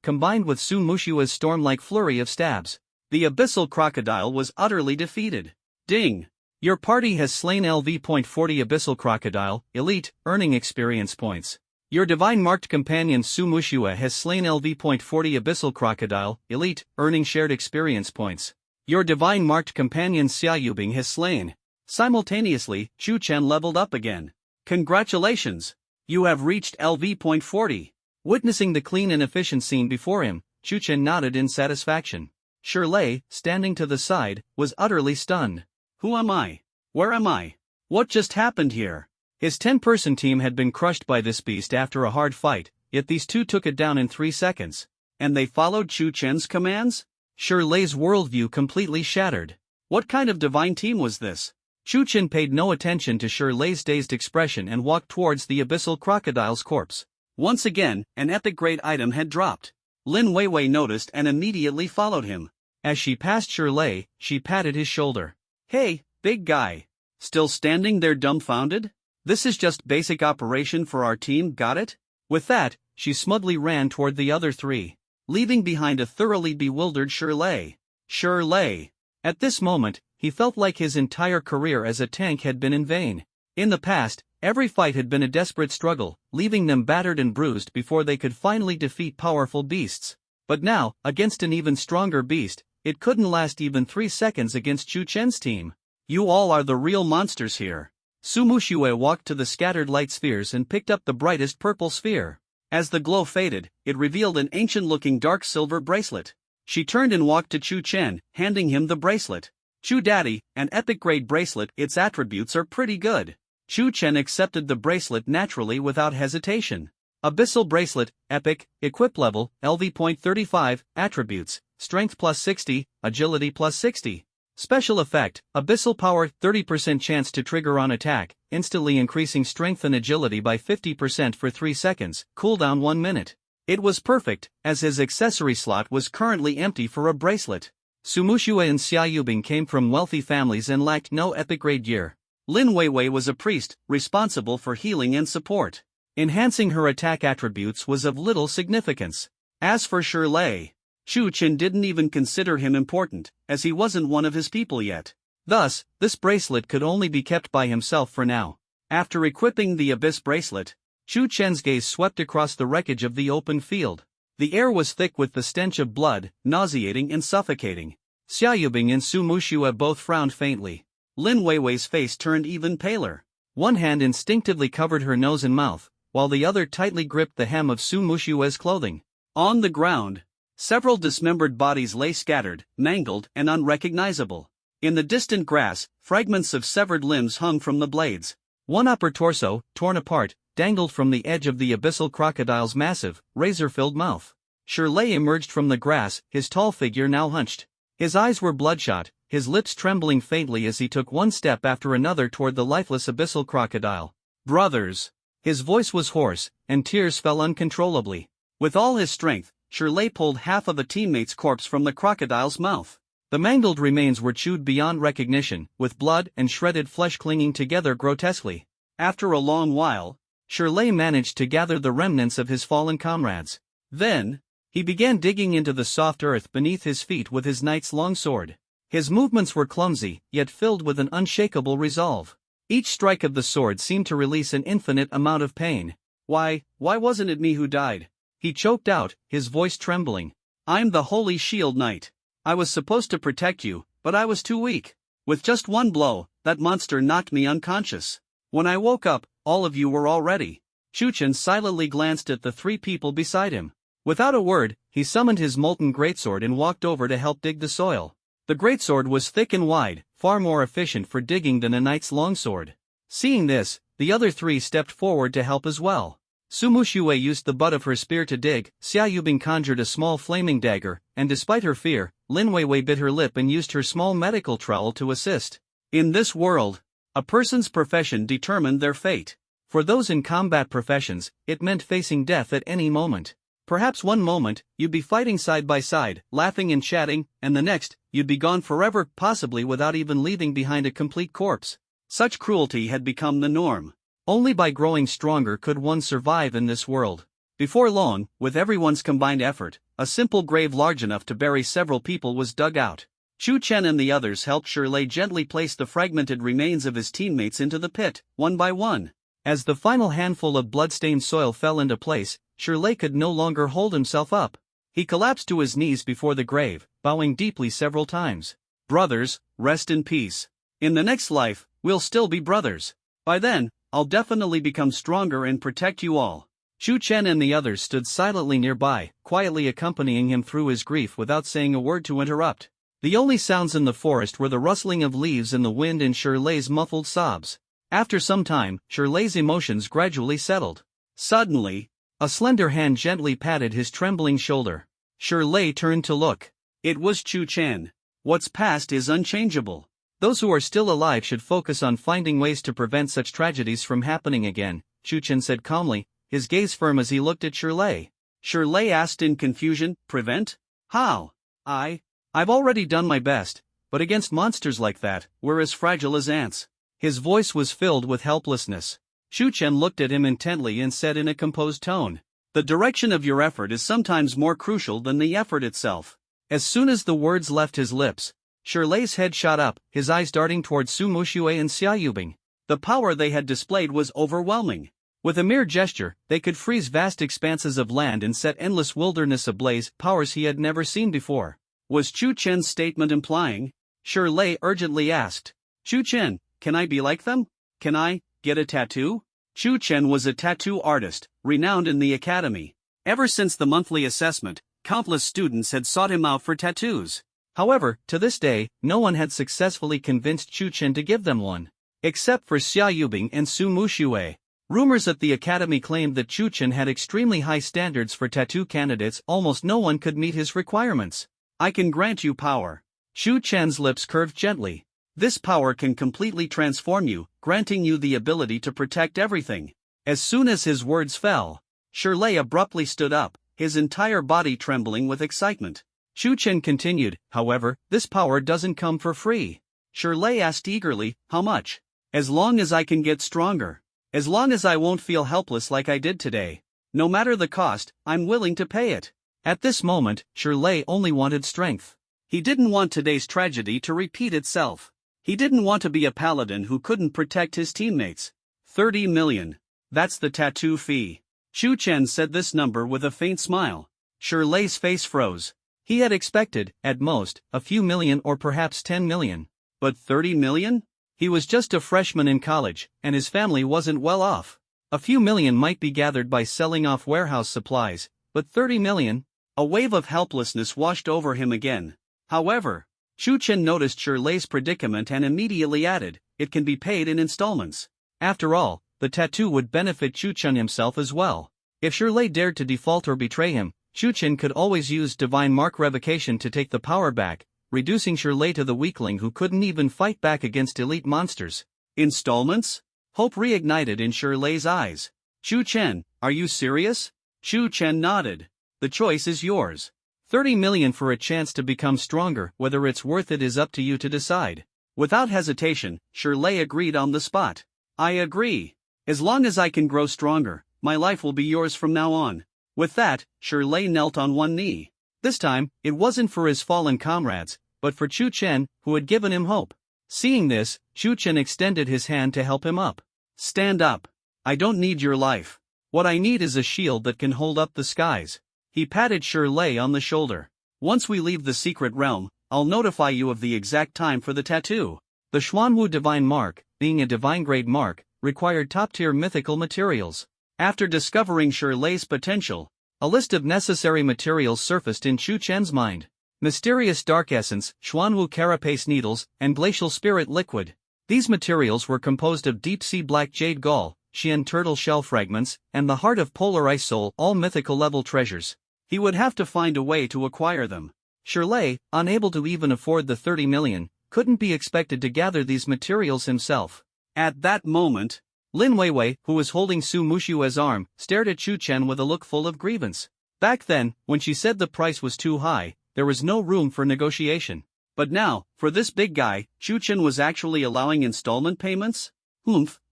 combined with Su Muxue's storm-like flurry of stabs, the abyssal crocodile was utterly defeated. Ding! Your party has slain LV.40 Abyssal Crocodile, Elite, earning experience points. Your divine-marked companion Su Muxue has slain LV.40 Abyssal Crocodile, Elite, earning shared experience points. Your divine-marked companion Xia Yubing has slain. Simultaneously, Chu Chen leveled up again. Congratulations! You have reached LV.40. Witnessing the clean and efficient scene before him, Chu Chen nodded in satisfaction. Shirley, standing to the side, was utterly stunned. Who am I? Where am I? What just happened here? His 10-person team had been crushed by this beast after a hard fight, yet these 2 took it down in 3 seconds. And they followed Chu Chen's commands? Shirley's worldview completely shattered. What kind of divine team was this? Chu Chen paid no attention to Shirley's dazed expression and walked towards the abyssal crocodile's corpse. Once again, an epic-grade item had dropped. Lin Weiwei noticed and immediately followed him. As she passed Shirley, she patted his shoulder. "Hey, big guy. Still standing there dumbfounded? This is just basic operation for our team, got it?" With that, she smugly ran toward the other 3, leaving behind a thoroughly bewildered Shirley. Shirley! At this moment, he felt like his entire career as a tank had been in vain. In the past, every fight had been a desperate struggle, leaving them battered and bruised before they could finally defeat powerful beasts. But now, against an even stronger beast, it couldn't last even 3 seconds against Chu Chen's team. You all are the real monsters here. Su Muxue walked to the scattered light spheres and picked up the brightest purple sphere. As the glow faded, it revealed an ancient-looking dark silver bracelet. She turned and walked to Chu Chen, handing him the bracelet. "Chu Daddy, an epic-grade bracelet, its attributes are pretty good." Chu Chen accepted the bracelet naturally without hesitation. Abyssal bracelet, epic, equip level, LV.35, attributes, strength plus 60, agility plus 60. Special effect, abyssal power, 30% chance to trigger on attack, instantly increasing strength and agility by 50% for 3 seconds, cooldown 1 minute. It was perfect, as his accessory slot was currently empty for a bracelet. Su Muxue and Xia Yubing came from wealthy families and lacked no epic grade gear. Lin Weiwei was a priest, responsible for healing and support. Enhancing her attack attributes was of little significance. As for Shirley, Chu Chen didn't even consider him important, as he wasn't one of his people yet. Thus, this bracelet could only be kept by himself for now. After equipping the Abyss bracelet, Chu Chen's gaze swept across the wreckage of the open field. The air was thick with the stench of blood, nauseating and suffocating. Xia Yubing and Su Muxue both frowned faintly. Lin Weiwei's face turned even paler. One hand instinctively covered her nose and mouth, while the other tightly gripped the hem of Su Muxue's clothing. On the ground, several dismembered bodies lay scattered, mangled and unrecognizable. In the distant grass, fragments of severed limbs hung from the blades. One upper torso, torn apart, dangled from the edge of the abyssal crocodile's massive, razor-filled mouth. Shirley emerged from the grass, his tall figure now hunched. His eyes were bloodshot, his lips trembling faintly as he took one step after another toward the lifeless abyssal crocodile. Brothers! His voice was hoarse, and tears fell uncontrollably. With all his strength, Shirley pulled half of a teammate's corpse from the crocodile's mouth. The mangled remains were chewed beyond recognition, with blood and shredded flesh clinging together grotesquely. After a long while, Shirley managed to gather the remnants of his fallen comrades. Then, he began digging into the soft earth beneath his feet with his knight's long sword. His movements were clumsy, yet filled with an unshakable resolve. Each strike of the sword seemed to release an infinite amount of pain. Why wasn't it me who died? He choked out, his voice trembling. I'm the Holy Shield Knight. I was supposed to protect you, but I was too weak. With just one blow, that monster knocked me unconscious. When I woke up, all of you were already. Chu Chen silently glanced at the three people beside him. Without a word, he summoned his molten greatsword and walked over to help dig the soil. The greatsword was thick and wide, far more efficient for digging than a knight's longsword. Seeing this, the other three stepped forward to help as well. Su Muxue used the butt of her spear to dig, Xia Yubing conjured a small flaming dagger, and despite her fear, Lin Weiwei bit her lip and used her small medical trowel to assist. In this world, a person's profession determined their fate. For those in combat professions, it meant facing death at any moment. Perhaps one moment, you'd be fighting side by side, laughing and chatting, and the next, you'd be gone forever, possibly without even leaving behind a complete corpse. Such cruelty had become the norm. Only by growing stronger could one survive in this world. Before long, with everyone's combined effort, a simple grave large enough to bury several people was dug out. Chu Chen and the others helped Shirley gently place the fragmented remains of his teammates into the pit, one by one. As the final handful of blood-stained soil fell into place, Shirley could no longer hold himself up. He collapsed to his knees before the grave, bowing deeply several times. Brothers, rest in peace. In the next life, we'll still be brothers. By then, I'll definitely become stronger and protect you all. Chu Chen and the others stood silently nearby, quietly accompanying him through his grief without saying a word to interrupt. The only sounds in the forest were the rustling of leaves in the wind and Shirley's muffled sobs. After some time, Shirley's emotions gradually settled. Suddenly, a slender hand gently patted his trembling shoulder. Shirley turned to look. It was Chu Chen. What's past is unchangeable. Those who are still alive should focus on finding ways to prevent such tragedies from happening again, Chu Chen said calmly, his gaze firm as he looked at Shirley. Shirley asked in confusion, prevent? How? I've already done my best, but against monsters like that, we're as fragile as ants. His voice was filled with helplessness. Chu Chen looked at him intently and said in a composed tone, the direction of your effort is sometimes more crucial than the effort itself. As soon as the words left his lips, Shirley's head shot up, his eyes darting towards Su Muxue and Xia Yubing. The power they had displayed was overwhelming. With a mere gesture, they could freeze vast expanses of land and set endless wilderness ablaze, powers he had never seen before. Was Chu Chen's statement implying? Shirley urgently asked. Chu Chen, can I be like them? Can I get a tattoo? Chu Chen was a tattoo artist, renowned in the academy. Ever since the monthly assessment, countless students had sought him out for tattoos. However, to this day, no one had successfully convinced Chu Chen to give them one. Except for Xia Yubing and Su Muxue. Rumors at the academy claimed that Chu Chen had extremely high standards for tattoo candidates, almost no one could meet his requirements. I can grant you power. Chu Chen's lips curved gently. This power can completely transform you, granting you the ability to protect everything. As soon as his words fell, Shirley abruptly stood up, his entire body trembling with excitement. Chu Chen continued, however, this power doesn't come for free. Shirley asked eagerly, how much? As long as I can get stronger. As long as I won't feel helpless like I did today. No matter the cost, I'm willing to pay it. At this moment, Shirley only wanted strength. He didn't want today's tragedy to repeat itself. He didn't want to be a paladin who couldn't protect his teammates. 30 million. That's the tattoo fee. Chu Chen said this number with a faint smile. Shirley's face froze. He had expected, at most, a few million or perhaps 10 million. But 30 million? He was just a freshman in college, and his family wasn't well off. A few million might be gathered by selling off warehouse supplies, but 30 million? A wave of helplessness washed over him again. However, Chu Chen noticed Shirley's predicament and immediately added, it can be paid in installments. After all, the tattoo would benefit Chu Chen himself as well. If Shirley dared to default or betray him, Chu Chen could always use Divine Mark Revocation to take the power back, reducing Shirley to the weakling who couldn't even fight back against elite monsters. Installments? Hope reignited in Shirley's eyes. Chu Chen, are you serious? Chu Chen nodded. The choice is yours. 30 million for a chance to become stronger, whether it's worth it is up to you to decide. Without hesitation, Shirley agreed on the spot. I agree. As long as I can grow stronger, my life will be yours from now on. With that, Shirley knelt on one knee. This time, it wasn't for his fallen comrades, but for Chu Chen, who had given him hope. Seeing this, Chu Chen extended his hand to help him up. Stand up. I don't need your life. What I need is a shield that can hold up the skies. He patted Shirley on the shoulder. Once we leave the secret realm, I'll notify you of the exact time for the tattoo. The Xuanwu Divine Mark, being a divine-grade mark, required top-tier mythical materials. After discovering Shirley's potential, a list of necessary materials surfaced in Chu Chen's mind. Mysterious Dark Essence, Xuanwu Carapace Needles, and Glacial Spirit Liquid. These materials were composed of deep-sea black jade gall, Xian turtle shell fragments, and the heart of polar ice soul, all mythical-level treasures. He would have to find a way to acquire them. Shirley, unable to even afford the 30 million, couldn't be expected to gather these materials himself. At that moment, Lin Weiwei, who was holding Su Mushue's arm, stared at Chu Chen with a look full of grievance. Back then, when she said the price was too high, there was no room for negotiation. But now, for this big guy, Chu Chen was actually allowing installment payments?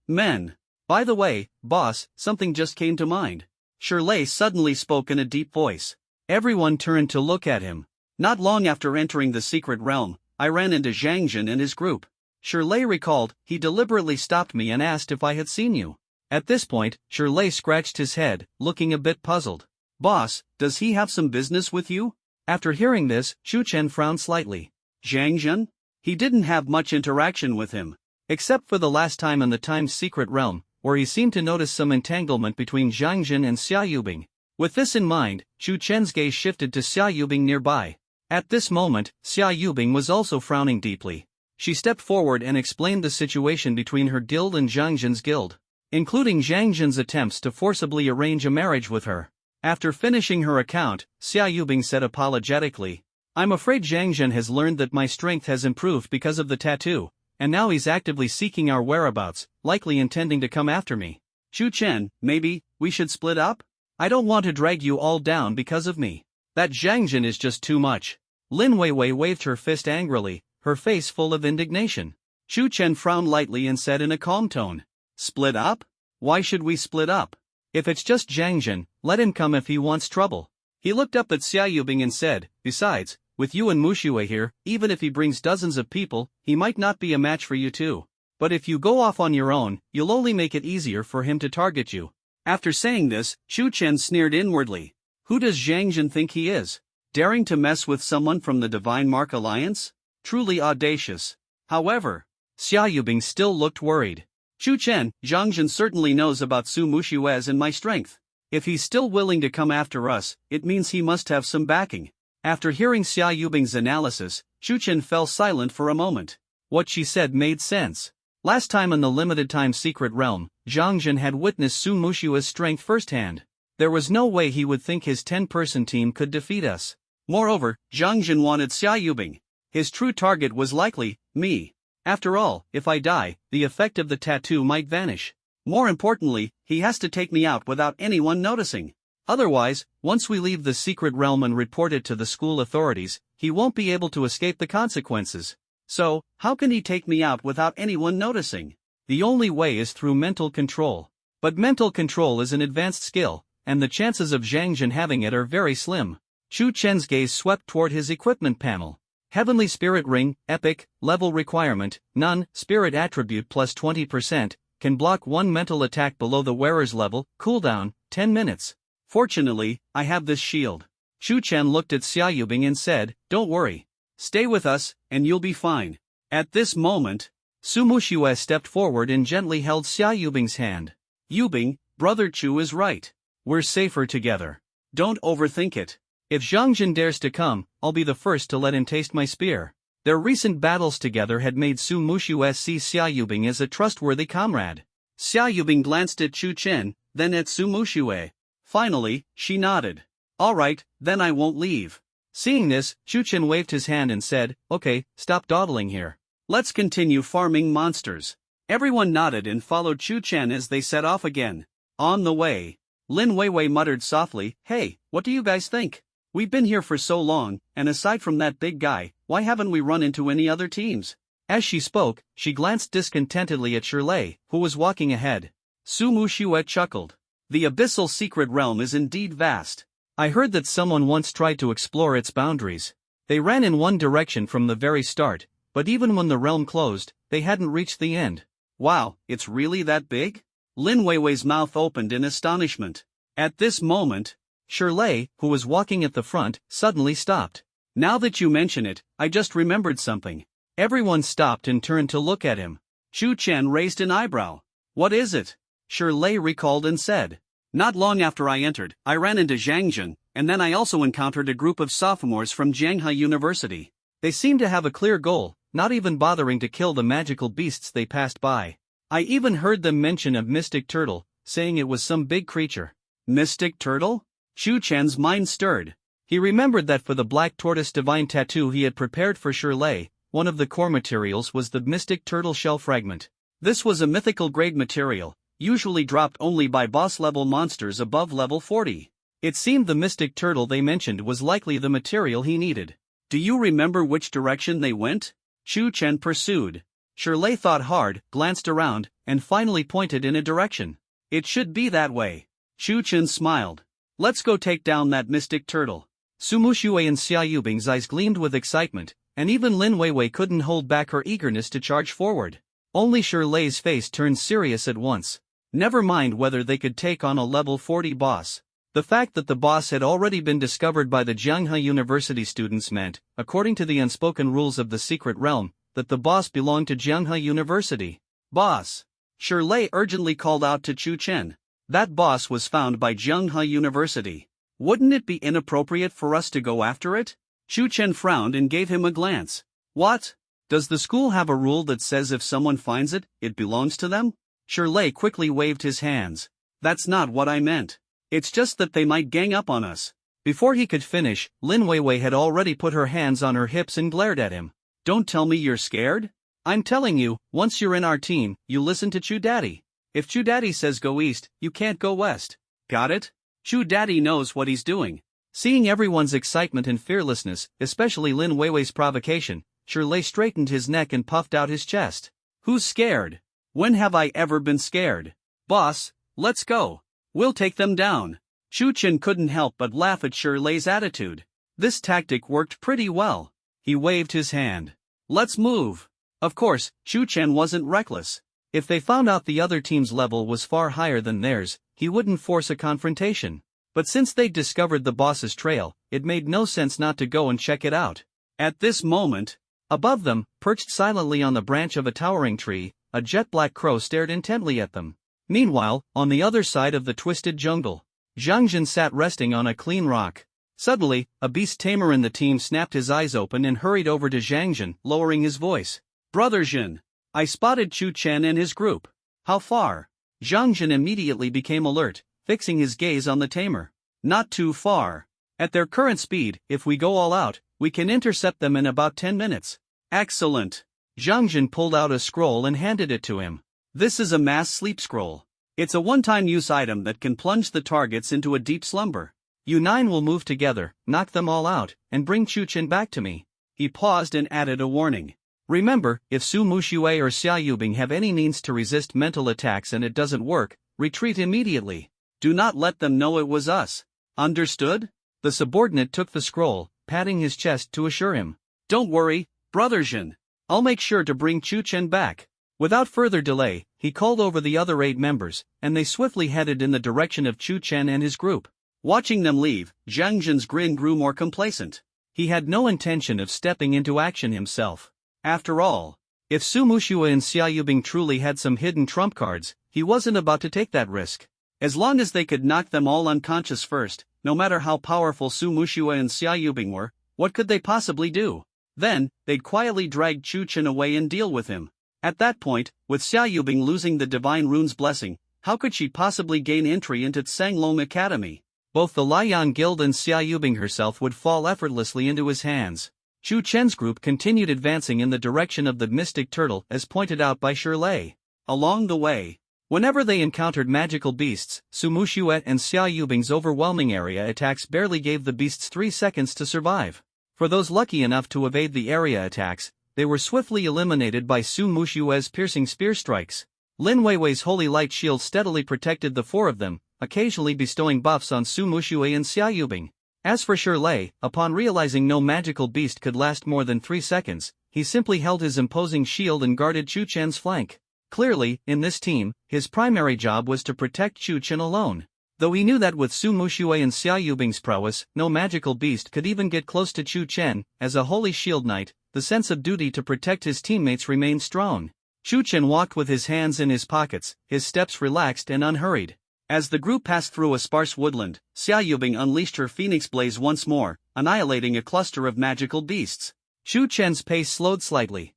Men. By the way, boss, something just came to mind. Shirley suddenly spoke in a deep voice. Everyone turned to look at him. Not long after entering the secret realm, I ran into Zhang Jin and his group. Shirley recalled, he deliberately stopped me and asked if I had seen you. At this point, Shirley scratched his head, looking a bit puzzled. Boss, does he have some business with you? After hearing this, Chu Chen frowned slightly. Zhang Jin? He didn't have much interaction with him. Except for the last time in the Time's secret realm, where he seemed to notice some entanglement between Zhang Jin and Xia Yubing. With this in mind, Chu Chen's gaze shifted to Xia Yubing nearby. At this moment, Xia Yubing was also frowning deeply. She stepped forward and explained the situation between her guild and Zhang Jin's guild, including Zhang Jin's attempts to forcibly arrange a marriage with her. After finishing her account, Xia Yubing said apologetically, I'm afraid Zhang Jin has learned that my strength has improved because of the tattoo, and now he's actively seeking our whereabouts, likely intending to come after me. Chu Chen, maybe, we should split up? I don't want to drag you all down because of me. That Zhang Jin is just too much. Lin Weiwei waved her fist angrily, her face full of indignation. Chu Chen frowned lightly and said in a calm tone, Split up? Why should we split up? If it's just Zhang Jin, let him come if he wants trouble. He looked up at Xia Yubing and said, besides, with you and Mushue here, even if he brings dozens of people, he might not be a match for you too. But if you go off on your own, you'll only make it easier for him to target you. After saying this, Chu Chen sneered inwardly. Who does Zhang Jin think he is? Daring to mess with someone from the Divine Mark Alliance? Truly audacious. However, Xia Yubing still looked worried. Chu Chen, Zhang Jin certainly knows about Su Mushue's and my strength. If he's still willing to come after us, it means he must have some backing. After hearing Xia Yubing's analysis, Chu Chen fell silent for a moment. What she said made sense. Last time in the limited time secret realm, Zhang Jin had witnessed Su Mushue's strength firsthand. There was no way he would think his 10-person team could defeat us. Moreover, Zhang Jin wanted Xia Yubing. His true target was likely me. After all, if I die, the effect of the tattoo might vanish. More importantly, he has to take me out without anyone noticing. Otherwise, once we leave the secret realm and report it to the school authorities, he won't be able to escape the consequences. So, how can he take me out without anyone noticing? The only way is through mental control. But mental control is an advanced skill, and the chances of Zhang Jin having it are very slim. Chu Chen's gaze swept toward his equipment panel. Heavenly Spirit Ring, Epic, Level Requirement, None, Spirit Attribute plus 20%, can block one mental attack below the wearer's level, cooldown, 10 minutes. Fortunately, I have this shield. Chu Chen looked at Xia Yubing and said, don't worry. Stay with us, and you'll be fine. At this moment, Su Muxue stepped forward and gently held Xia Yubing's hand. Yubing, Brother Chu is right. We're safer together. Don't overthink it. If Zhang Jin dares to come, I'll be the first to let him taste my spear. Their recent battles together had made Su Muxue see Xia Yubing as a trustworthy comrade. Xia Yubing glanced at Chu Chen, then at Su Muxue. Finally, she nodded. All right, then I won't leave. Seeing this, Chu Chen waved his hand and said, okay, stop dawdling here. Let's continue farming monsters. Everyone nodded and followed Chu Chen as they set off again. On the way, Lin Weiwei muttered softly, hey, what do you guys think? We've been here for so long, and aside from that big guy, why haven't we run into any other teams? As she spoke, she glanced discontentedly at Shirley, who was walking ahead. Su Muxue chuckled. The abyssal secret realm is indeed vast. I heard that someone once tried to explore its boundaries. They ran in one direction from the very start, but even when the realm closed, they hadn't reached the end. Wow, it's really that big? Lin Weiwei's mouth opened in astonishment. At this moment, Shirley, who was walking at the front, suddenly stopped. Now that you mention it, I just remembered something. Everyone stopped and turned to look at him. Chu Chen raised an eyebrow. What is it? Shirley recalled and said. Not long after I entered, I ran into Zhang Jin, and then I also encountered a group of sophomores from Jianghe University. They seemed to have a clear goal, not even bothering to kill the magical beasts they passed by. I even heard them mention a mystic turtle, saying it was some big creature. Mystic turtle? Chu Chen's mind stirred. He remembered that for the black tortoise divine tattoo he had prepared for Shirley, one of the core materials was the mystic turtle shell fragment. This was a mythical grade material, usually dropped only by boss-level monsters above level 40. It seemed the mystic turtle they mentioned was likely the material he needed. Do you remember which direction they went? Chu Chen pursued. Shirley thought hard, glanced around, and finally pointed in a direction. It should be that way. Chu Chen smiled. Let's go take down that mystic turtle. Su Muxue and Xia Yubing's eyes gleamed with excitement, and even Lin Weiwei couldn't hold back her eagerness to charge forward. Only Shirley's face turned serious at once. Never mind whether they could take on a level 40 boss. The fact that the boss had already been discovered by the Jianghe University students meant, according to the unspoken rules of the secret realm, that the boss belonged to Jianghe University. Boss! Shirley urgently called out to Chu Chen. That boss was found by Jianghe University. Wouldn't it be inappropriate for us to go after it? Chu Chen frowned and gave him a glance. What? Does the school have a rule that says if someone finds it, it belongs to them? Shirley quickly waved his hands. That's not what I meant. It's just that they might gang up on us. Before he could finish, Lin Weiwei had already put her hands on her hips and glared at him. Don't tell me you're scared? I'm telling you, once you're in our team, you listen to Chu Daddy. If Chu Daddy says go east, you can't go west. Got it? Chu Daddy knows what he's doing. Seeing everyone's excitement and fearlessness, especially Lin Weiwei's provocation, Shirley straightened his neck and puffed out his chest. Who's scared? When have I ever been scared? Boss, let's go. We'll take them down. Chu Chen couldn't help but laugh at Shirley's attitude. This tactic worked pretty well. He waved his hand. Let's move. Of course, Chu Chen wasn't reckless. If they found out the other team's level was far higher than theirs, he wouldn't force a confrontation. But since they'd discovered the boss's trail, it made no sense not to go and check it out. At this moment, above them, perched silently on the branch of a towering tree, a jet-black crow stared intently at them. Meanwhile, on the other side of the twisted jungle, Zhang Jin sat resting on a clean rock. Suddenly, a beast tamer in the team snapped his eyes open and hurried over to Zhang Jin, lowering his voice. Brother Jin, I spotted Chu Chen and his group. How far? Zhang Jin immediately became alert, fixing his gaze on the tamer. Not too far. At their current speed, if we go all out, we can intercept them in about 10 minutes. Excellent. Zhang Jin pulled out a scroll and handed it to him. This is a mass sleep scroll. It's a one-time use item that can plunge the targets into a deep slumber. You 9 will move together, knock them all out, and bring Chu Chen back to me. He paused and added a warning. Remember, if Su Muxue or Xia Yubing have any means to resist mental attacks and it doesn't work, retreat immediately. Do not let them know it was us. Understood? The subordinate took the scroll, patting his chest to assure him. Don't worry, Brother Jin. I'll make sure to bring Chu Chen back. Without further delay, he called over the other 8 members, and they swiftly headed in the direction of Chu Chen and his group. Watching them leave, Zhang Zhen's grin grew more complacent. He had no intention of stepping into action himself. After all, if Su Muxue and Xia Yubing truly had some hidden trump cards, he wasn't about to take that risk. As long as they could knock them all unconscious first, no matter how powerful Su Muxue and Xia Yubing were, what could they possibly do? Then, they'd quietly drag Chu Chen away and deal with him. At that point, with Xia Yubing losing the Divine Rune's blessing, how could she possibly gain entry into Tsanglong Academy? Both the Lion Guild and Xia Yubing herself would fall effortlessly into his hands. Chu Chen's group continued advancing in the direction of the Mystic Turtle as pointed out by Shirley. Along the way, whenever they encountered magical beasts, Su Muxue and Xia Yubing's overwhelming area attacks barely gave the beasts 3 seconds to survive. For those lucky enough to evade the area attacks, they were swiftly eliminated by Su Muxue's piercing spear strikes. Lin Weiwei's holy light shield steadily protected the 4 of them, occasionally bestowing buffs on Su Muxue and Xia Yubing. As for Shirley, upon realizing no magical beast could last more than 3 seconds, he simply held his imposing shield and guarded Chu Chen's flank. Clearly, in this team, his primary job was to protect Chu Chen alone. Though he knew that with Su Muxue and Xia Yubing's prowess, no magical beast could even get close to Chu Chen, as a holy shield knight, the sense of duty to protect his teammates remained strong. Chu Chen walked with his hands in his pockets, his steps relaxed and unhurried. As the group passed through a sparse woodland, Xia Yubing unleashed her phoenix blaze once more, annihilating a cluster of magical beasts. Chu Chen's pace slowed slightly.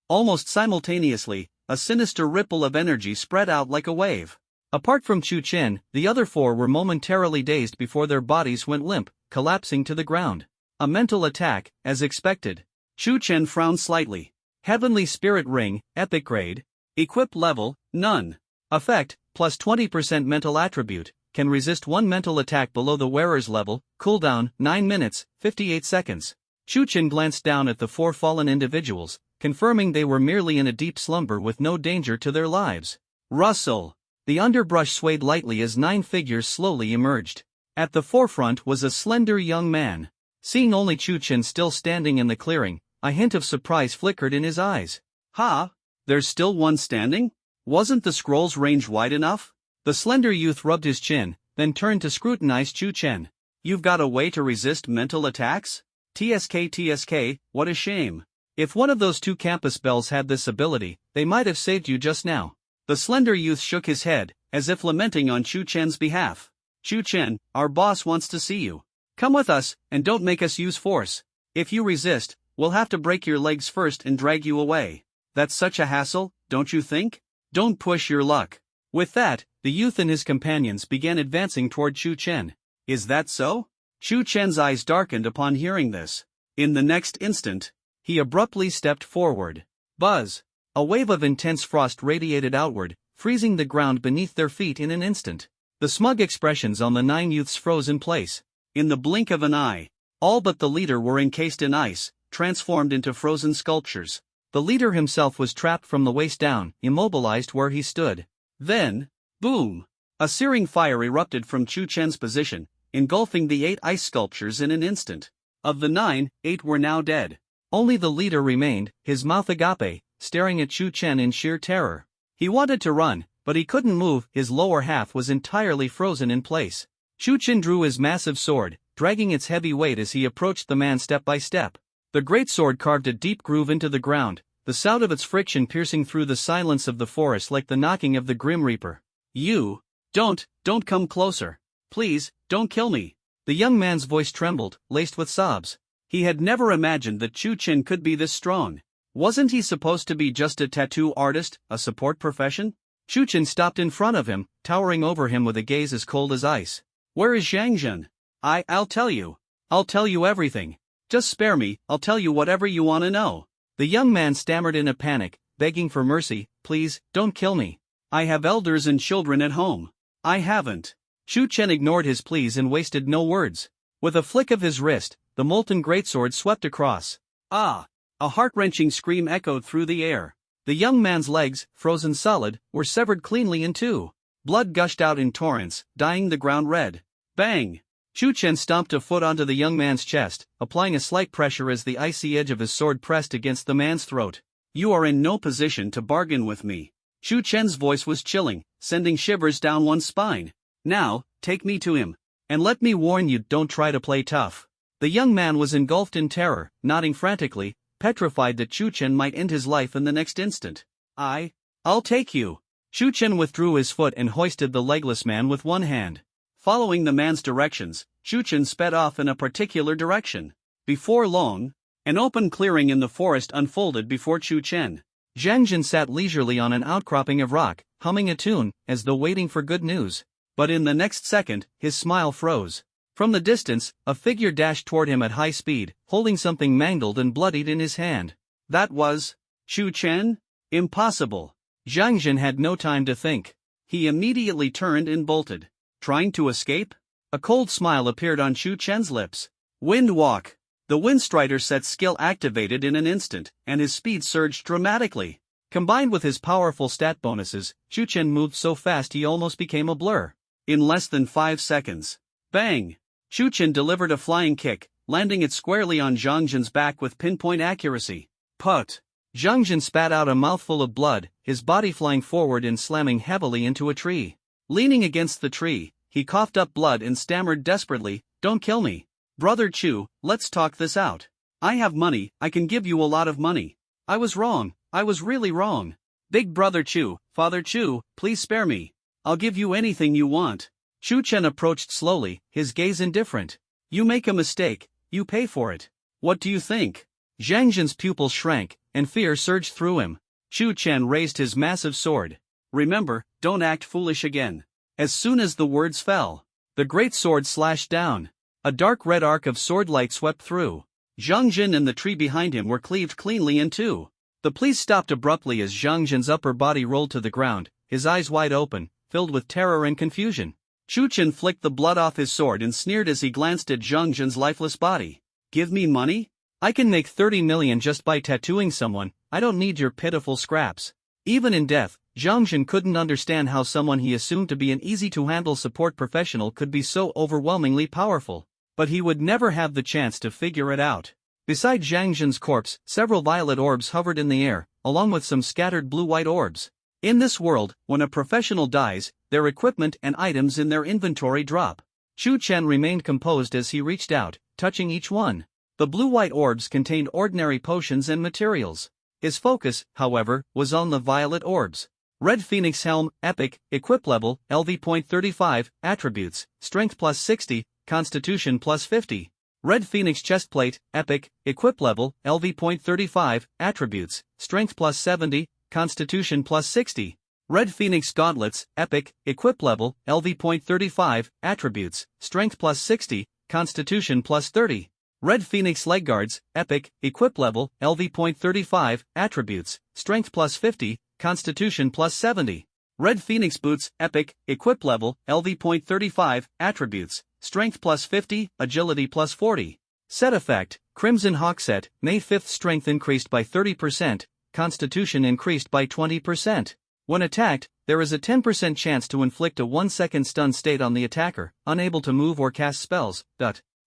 Almost simultaneously, a sinister ripple of energy spread out like a wave. Apart from Chu Chen, the other 4 were momentarily dazed before their bodies went limp, collapsing to the ground. A mental attack, as expected. Chu Chen frowned slightly. Heavenly Spirit Ring, Epic Grade. Equip Level, None. Effect, plus 20% mental attribute, can resist 1 mental attack below the wearer's level, cooldown, 9 minutes, 58 seconds. Chu Chen glanced down at the 4 fallen individuals, confirming they were merely in a deep slumber with no danger to their lives. Rustle. The underbrush swayed lightly as 9 figures slowly emerged. At the forefront was a slender young man. Seeing only Chu Chen still standing in the clearing, a hint of surprise flickered in his eyes. Ha! There's still one standing? Wasn't the scroll's range wide enough? The slender youth rubbed his chin, then turned to scrutinize Chu Chen. You've got a way to resist mental attacks? TSK, what a shame. If one of those 2 campus bells had this ability, they might have saved you just now. The slender youth shook his head, as if lamenting on Chu Chen's behalf. Chu Chen, our boss wants to see you. Come with us, and don't make us use force. If you resist, we'll have to break your legs first and drag you away. That's such a hassle, don't you think? Don't push your luck. With that, the youth and his companions began advancing toward Chu Chen. Is that so? Chu Chen's eyes darkened upon hearing this. In the next instant, he abruptly stepped forward. Buzz! A wave of intense frost radiated outward, freezing the ground beneath their feet in an instant. The smug expressions on the 9 youths froze in place. In the blink of an eye, all but the leader were encased in ice, transformed into frozen sculptures. The leader himself was trapped from the waist down, immobilized where he stood. Then, boom! A searing fire erupted from Chu Chen's position, engulfing the 8 ice sculptures in an instant. Of the 9, 8 were now dead. Only the leader remained, his mouth agape, staring at Chu Chen in sheer terror. He wanted to run, but he couldn't move, his lower half was entirely frozen in place. Chu Chen drew his massive sword, dragging its heavy weight as he approached the man step by step. The great sword carved a deep groove into the ground, the sound of its friction piercing through the silence of the forest like the knocking of the Grim Reaper. You! Don't come closer. Please, don't kill me. The young man's voice trembled, laced with sobs. He had never imagined that Chu Chen could be this strong. Wasn't he supposed to be just a tattoo artist, a support profession? Chu Chen stopped in front of him, towering over him with a gaze as cold as ice. Where is Zhang Zhen? I'll tell you. I'll tell you everything. Just spare me, I'll tell you whatever you want to know. The young man stammered in a panic, begging for mercy. Please, don't kill me. I have elders and children at home. I haven't. Chu Chen ignored his pleas and wasted no words. With a flick of his wrist, the molten greatsword swept across. Ah! A heart-wrenching scream echoed through the air. The young man's legs, frozen solid, were severed cleanly in two. Blood gushed out in torrents, dyeing the ground red. Bang! Chu Chen stomped a foot onto the young man's chest, applying a slight pressure as the icy edge of his sword pressed against the man's throat. You are in no position to bargain with me. Chu Chen's voice was chilling, sending shivers down one's spine. Now, take me to him. And let me warn you, don't try to play tough. The young man was engulfed in terror, nodding frantically, petrified that Chu Chen might end his life in the next instant. I'll take you. Chu Chen withdrew his foot and hoisted the legless man with one hand. Following the man's directions, Chu Chen sped off in a particular direction. Before long, an open clearing in the forest unfolded before Chu Chen. Zhang Jin sat leisurely on an outcropping of rock, humming a tune, as though waiting for good news. But in the next second, his smile froze. From the distance, a figure dashed toward him at high speed, holding something mangled and bloodied in his hand. That was Chu Chen? Impossible. Zhang Jin had no time to think. He immediately turned and bolted. Trying to escape? A cold smile appeared on Chu Chen's lips. Wind Walk. The Windstrider set's skill activated in an instant, and his speed surged dramatically. Combined with his powerful stat bonuses, Chu Chen moved so fast he almost became a blur. In less than 5 seconds. Bang! Chu Chen delivered a flying kick, landing it squarely on Zhang Jin's back with pinpoint accuracy. Put! Zhang Jin spat out a mouthful of blood, his body flying forward and slamming heavily into a tree. Leaning against the tree, he coughed up blood and stammered desperately, "Don't kill me. Brother Chu, let's talk this out. I have money, I can give you a lot of money. I was wrong, I was really wrong. Big Brother Chu, Father Chu, please spare me. I'll give you anything you want." Chu Chen approached slowly, his gaze indifferent. "You make a mistake, you pay for it. What do you think?" Zhang Jin's pupils shrank, and fear surged through him. Chu Chen raised his massive sword. "Remember, don't act foolish again." As soon as the words fell, the great sword slashed down. A dark red arc of sword light swept through. Zhang Jin and the tree behind him were cleaved cleanly in two. The police stopped abruptly as Zhang Jin's upper body rolled to the ground, his eyes wide open, filled with terror and confusion. Chu Chen flicked the blood off his sword and sneered as he glanced at Zhang Jin's lifeless body. "Give me money? I can make 30 million just by tattooing someone, I don't need your pitiful scraps." Even in death, Zhang Jin couldn't understand how someone he assumed to be an easy-to-handle support professional could be so overwhelmingly powerful. But he would never have the chance to figure it out. Beside Zhang Jin's corpse, several violet orbs hovered in the air, along with some scattered blue-white orbs. In this world, when a professional dies, their equipment and items in their inventory drop. Chu Chen remained composed as he reached out, touching each one. The blue-white orbs contained ordinary potions and materials. His focus, however, was on the violet orbs. Red Phoenix Helm, Epic, Equip Level, LV.35, Attributes, Strength plus 60, Constitution plus 50. Red Phoenix Chestplate, Epic, Equip Level, LV.35, Attributes, Strength plus 70, Constitution plus 60. Red Phoenix Gauntlets, Epic, Equip Level, LV.35, Attributes, Strength plus 60, Constitution plus 30. Red Phoenix Leg Guards, Epic, Equip Level, LV.35, Attributes, Strength plus 50, Constitution plus 70. Red Phoenix Boots, Epic, Equip Level, LV.35, Attributes, Strength plus 50, Agility plus 40. Set Effect, Crimson Hawk Set, May 5th. Strength increased by 30%, Constitution increased by 20%. When attacked, there is a 10% chance to inflict a 1-second stun state on the attacker, unable to move or cast spells.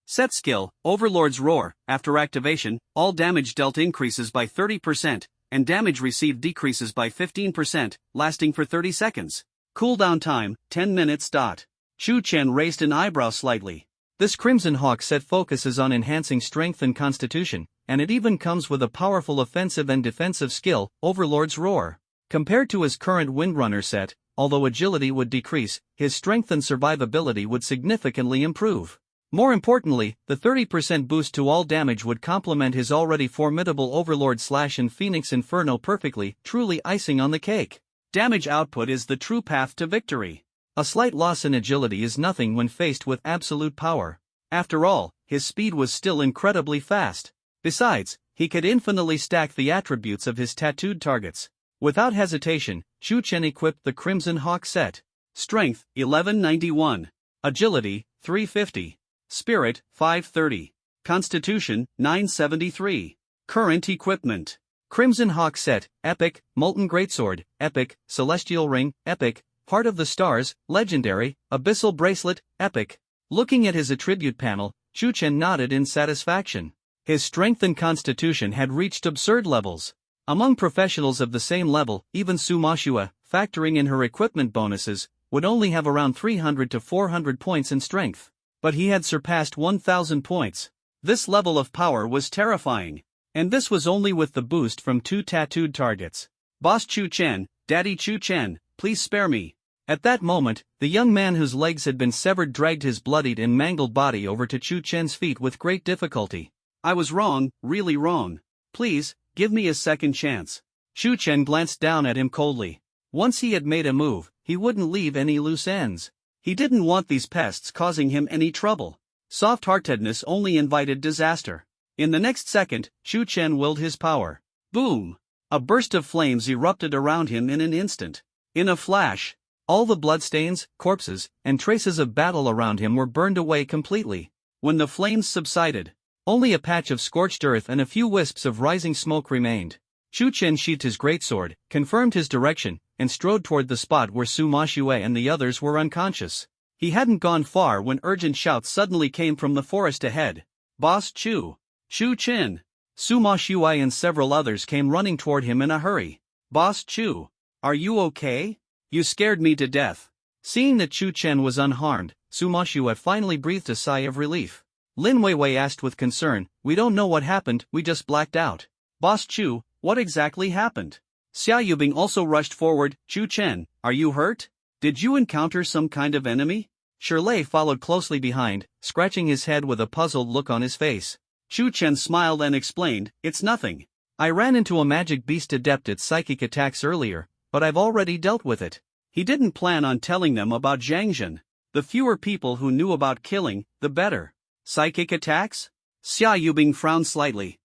Set Skill, Overlord's Roar. After activation, all damage dealt increases by 30%, and damage received decreases by 15%, lasting for 30 seconds. Cooldown time, 10 minutes. Chu Chen raised an eyebrow slightly. This Crimson Hawk set focuses on enhancing strength and constitution, and it even comes with a powerful offensive and defensive skill, Overlord's Roar. Compared to his current Windrunner set, although agility would decrease, his strength and survivability would significantly improve. More importantly, the 30% boost to all damage would complement his already formidable Overlord Slash and Phoenix Inferno perfectly, truly icing on the cake. Damage output is the true path to victory. A slight loss in agility is nothing when faced with absolute power. After all, his speed was still incredibly fast. Besides, he could infinitely stack the attributes of his tattooed targets. Without hesitation, Chu Chen equipped the Crimson Hawk set. Strength, 1191. Agility, 350. Spirit, 530. Constitution, 973. Current equipment. Crimson Hawk set, epic, Molten Greatsword, epic, Celestial Ring, epic, Heart of the Stars, legendary, Abyssal Bracelet, epic. Looking at his attribute panel, Chu Chen nodded in satisfaction. His strength and constitution had reached absurd levels. Among professionals of the same level, even Suma Xue, factoring in her equipment bonuses, would only have around 300 to 400 points in strength. But he had surpassed 1,000 points. This level of power was terrifying. And this was only with the boost from 2 tattooed targets. Boss Chu Chen, Daddy Chu Chen, please spare me. At that moment, the young man whose legs had been severed dragged his bloodied and mangled body over to Chu Chen's feet with great difficulty. I was wrong, really wrong. Please, give me a second chance. Chu Chen glanced down at him coldly. Once he had made a move, he wouldn't leave any loose ends. He didn't want these pests causing him any trouble. Soft-heartedness only invited disaster. In the next second, Chu Chen willed his power. Boom! A burst of flames erupted around him in an instant. In a flash, all the bloodstains, corpses, and traces of battle around him were burned away completely. When the flames subsided, only a patch of scorched earth and a few wisps of rising smoke remained. Chu Chen sheathed his greatsword, confirmed his direction, and strode toward the spot where Suma Xue and the others were unconscious. He hadn't gone far when urgent shouts suddenly came from the forest ahead. Boss Chu! Chu Chen! Suma Xue and several others came running toward him in a hurry. Boss Chu! Are you okay? You scared me to death. Seeing that Chu Chen was unharmed, Suma Xue finally breathed a sigh of relief. Lin Weiwei asked with concern, we don't know what happened, we just blacked out. Boss Chu, what exactly happened? Xia Yubing also rushed forward. Chu Chen, are you hurt? Did you encounter some kind of enemy? Shirlei followed closely behind, scratching his head with a puzzled look on his face. Chu Chen smiled and explained, it's nothing. I ran into a magic beast adept at psychic attacks earlier, but I've already dealt with it. He didn't plan on telling them about Zhang Zhen. The fewer people who knew about killing, the better. Psychic attacks? Xia Yubing frowned slightly.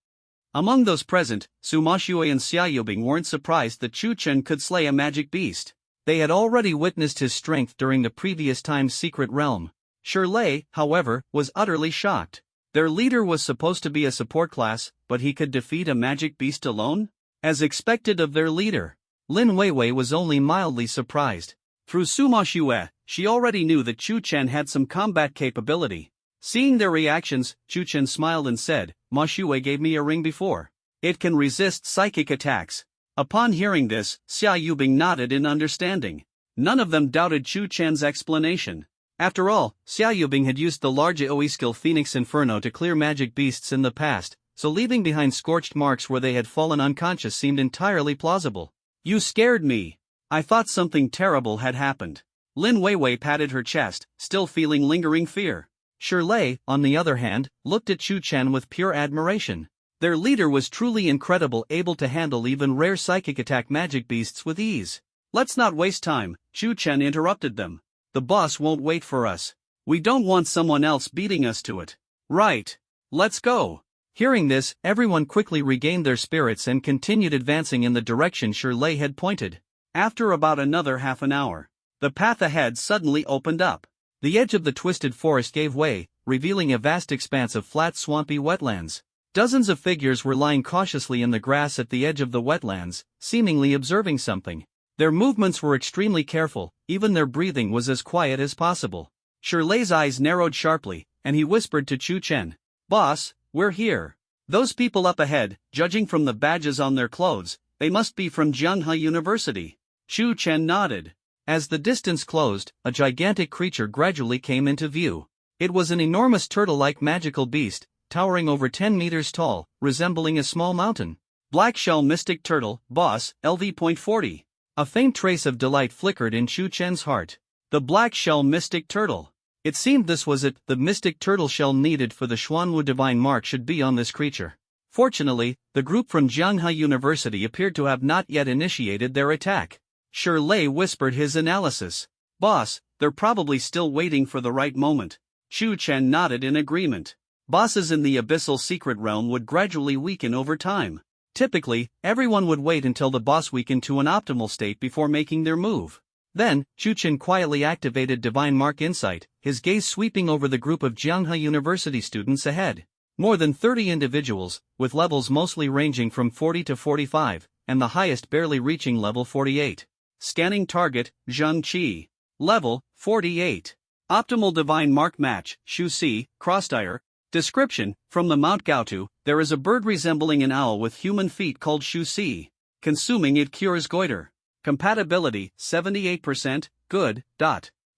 Among those present, Suma Xue and Xia Yubing weren't surprised that Chu Chen could slay a magic beast. They had already witnessed his strength during the previous time's secret realm. Shirlei, however, was utterly shocked. Their leader was supposed to be a support class, but he could defeat a magic beast alone? As expected of their leader, Lin Weiwei was only mildly surprised. Through Suma Xue, she already knew that Chu Chen had some combat capability. Seeing their reactions, Chu Chen smiled and said, Ma Xue gave me a ring before. It can resist psychic attacks. Upon hearing this, Xia Yubing nodded in understanding. None of them doubted Chu Chen's explanation. After all, Xia Yubing had used the large AoE skill Phoenix Inferno to clear magic beasts in the past, so leaving behind scorched marks where they had fallen unconscious seemed entirely plausible. You scared me. I thought something terrible had happened. Lin Weiwei patted her chest, still feeling lingering fear. Shirlei, on the other hand, looked at Chu Chen with pure admiration. Their leader was truly incredible, able to handle even rare psychic attack magic beasts with ease. Let's not waste time, Chu Chen interrupted them. The boss won't wait for us. We don't want someone else beating us to it. Right. Let's go. Hearing this, everyone quickly regained their spirits and continued advancing in the direction Shirlei had pointed. After about another half an hour, the path ahead suddenly opened up. The edge of the twisted forest gave way, revealing a vast expanse of flat swampy wetlands. Dozens of figures were lying cautiously in the grass at the edge of the wetlands, seemingly observing something. Their movements were extremely careful, even their breathing was as quiet as possible. Shirlei's eyes narrowed sharply, and he whispered to Chu Chen, Boss, we're here. Those people up ahead, judging from the badges on their clothes, they must be from Jianghe University. Chu Chen nodded. As the distance closed, a gigantic creature gradually came into view. It was an enormous turtle-like magical beast, towering over 10 meters tall, resembling a small mountain. Black Shell Mystic Turtle, Boss, LV.40. A faint trace of delight flickered in Chu Chen's heart. The Black Shell Mystic Turtle. It seemed this was it, the mystic turtle shell needed for the Xuanwu Divine Mark should be on this creature. Fortunately, the group from Jianghe University appeared to have not yet initiated their attack. Shirlei whispered his analysis. Boss, they're probably still waiting for the right moment. Chu Chen nodded in agreement. Bosses in the Abyssal Secret Realm would gradually weaken over time. Typically, everyone would wait until the boss weakened to an optimal state before making their move. Then, Chu Chen quietly activated Divine Mark Insight, his gaze sweeping over the group of Jianghe University students ahead. More than 30 individuals, with levels mostly ranging from 40 to 45, and the highest barely reaching level 48. Scanning target, Zheng Qi. Level, 48. Optimal Divine Mark Match, Shu Si, Crossdire. Description: from the Mount Gaotu, there is a bird resembling an owl with human feet called Shu Si. Consuming it cures goiter. Compatibility, 78%, good.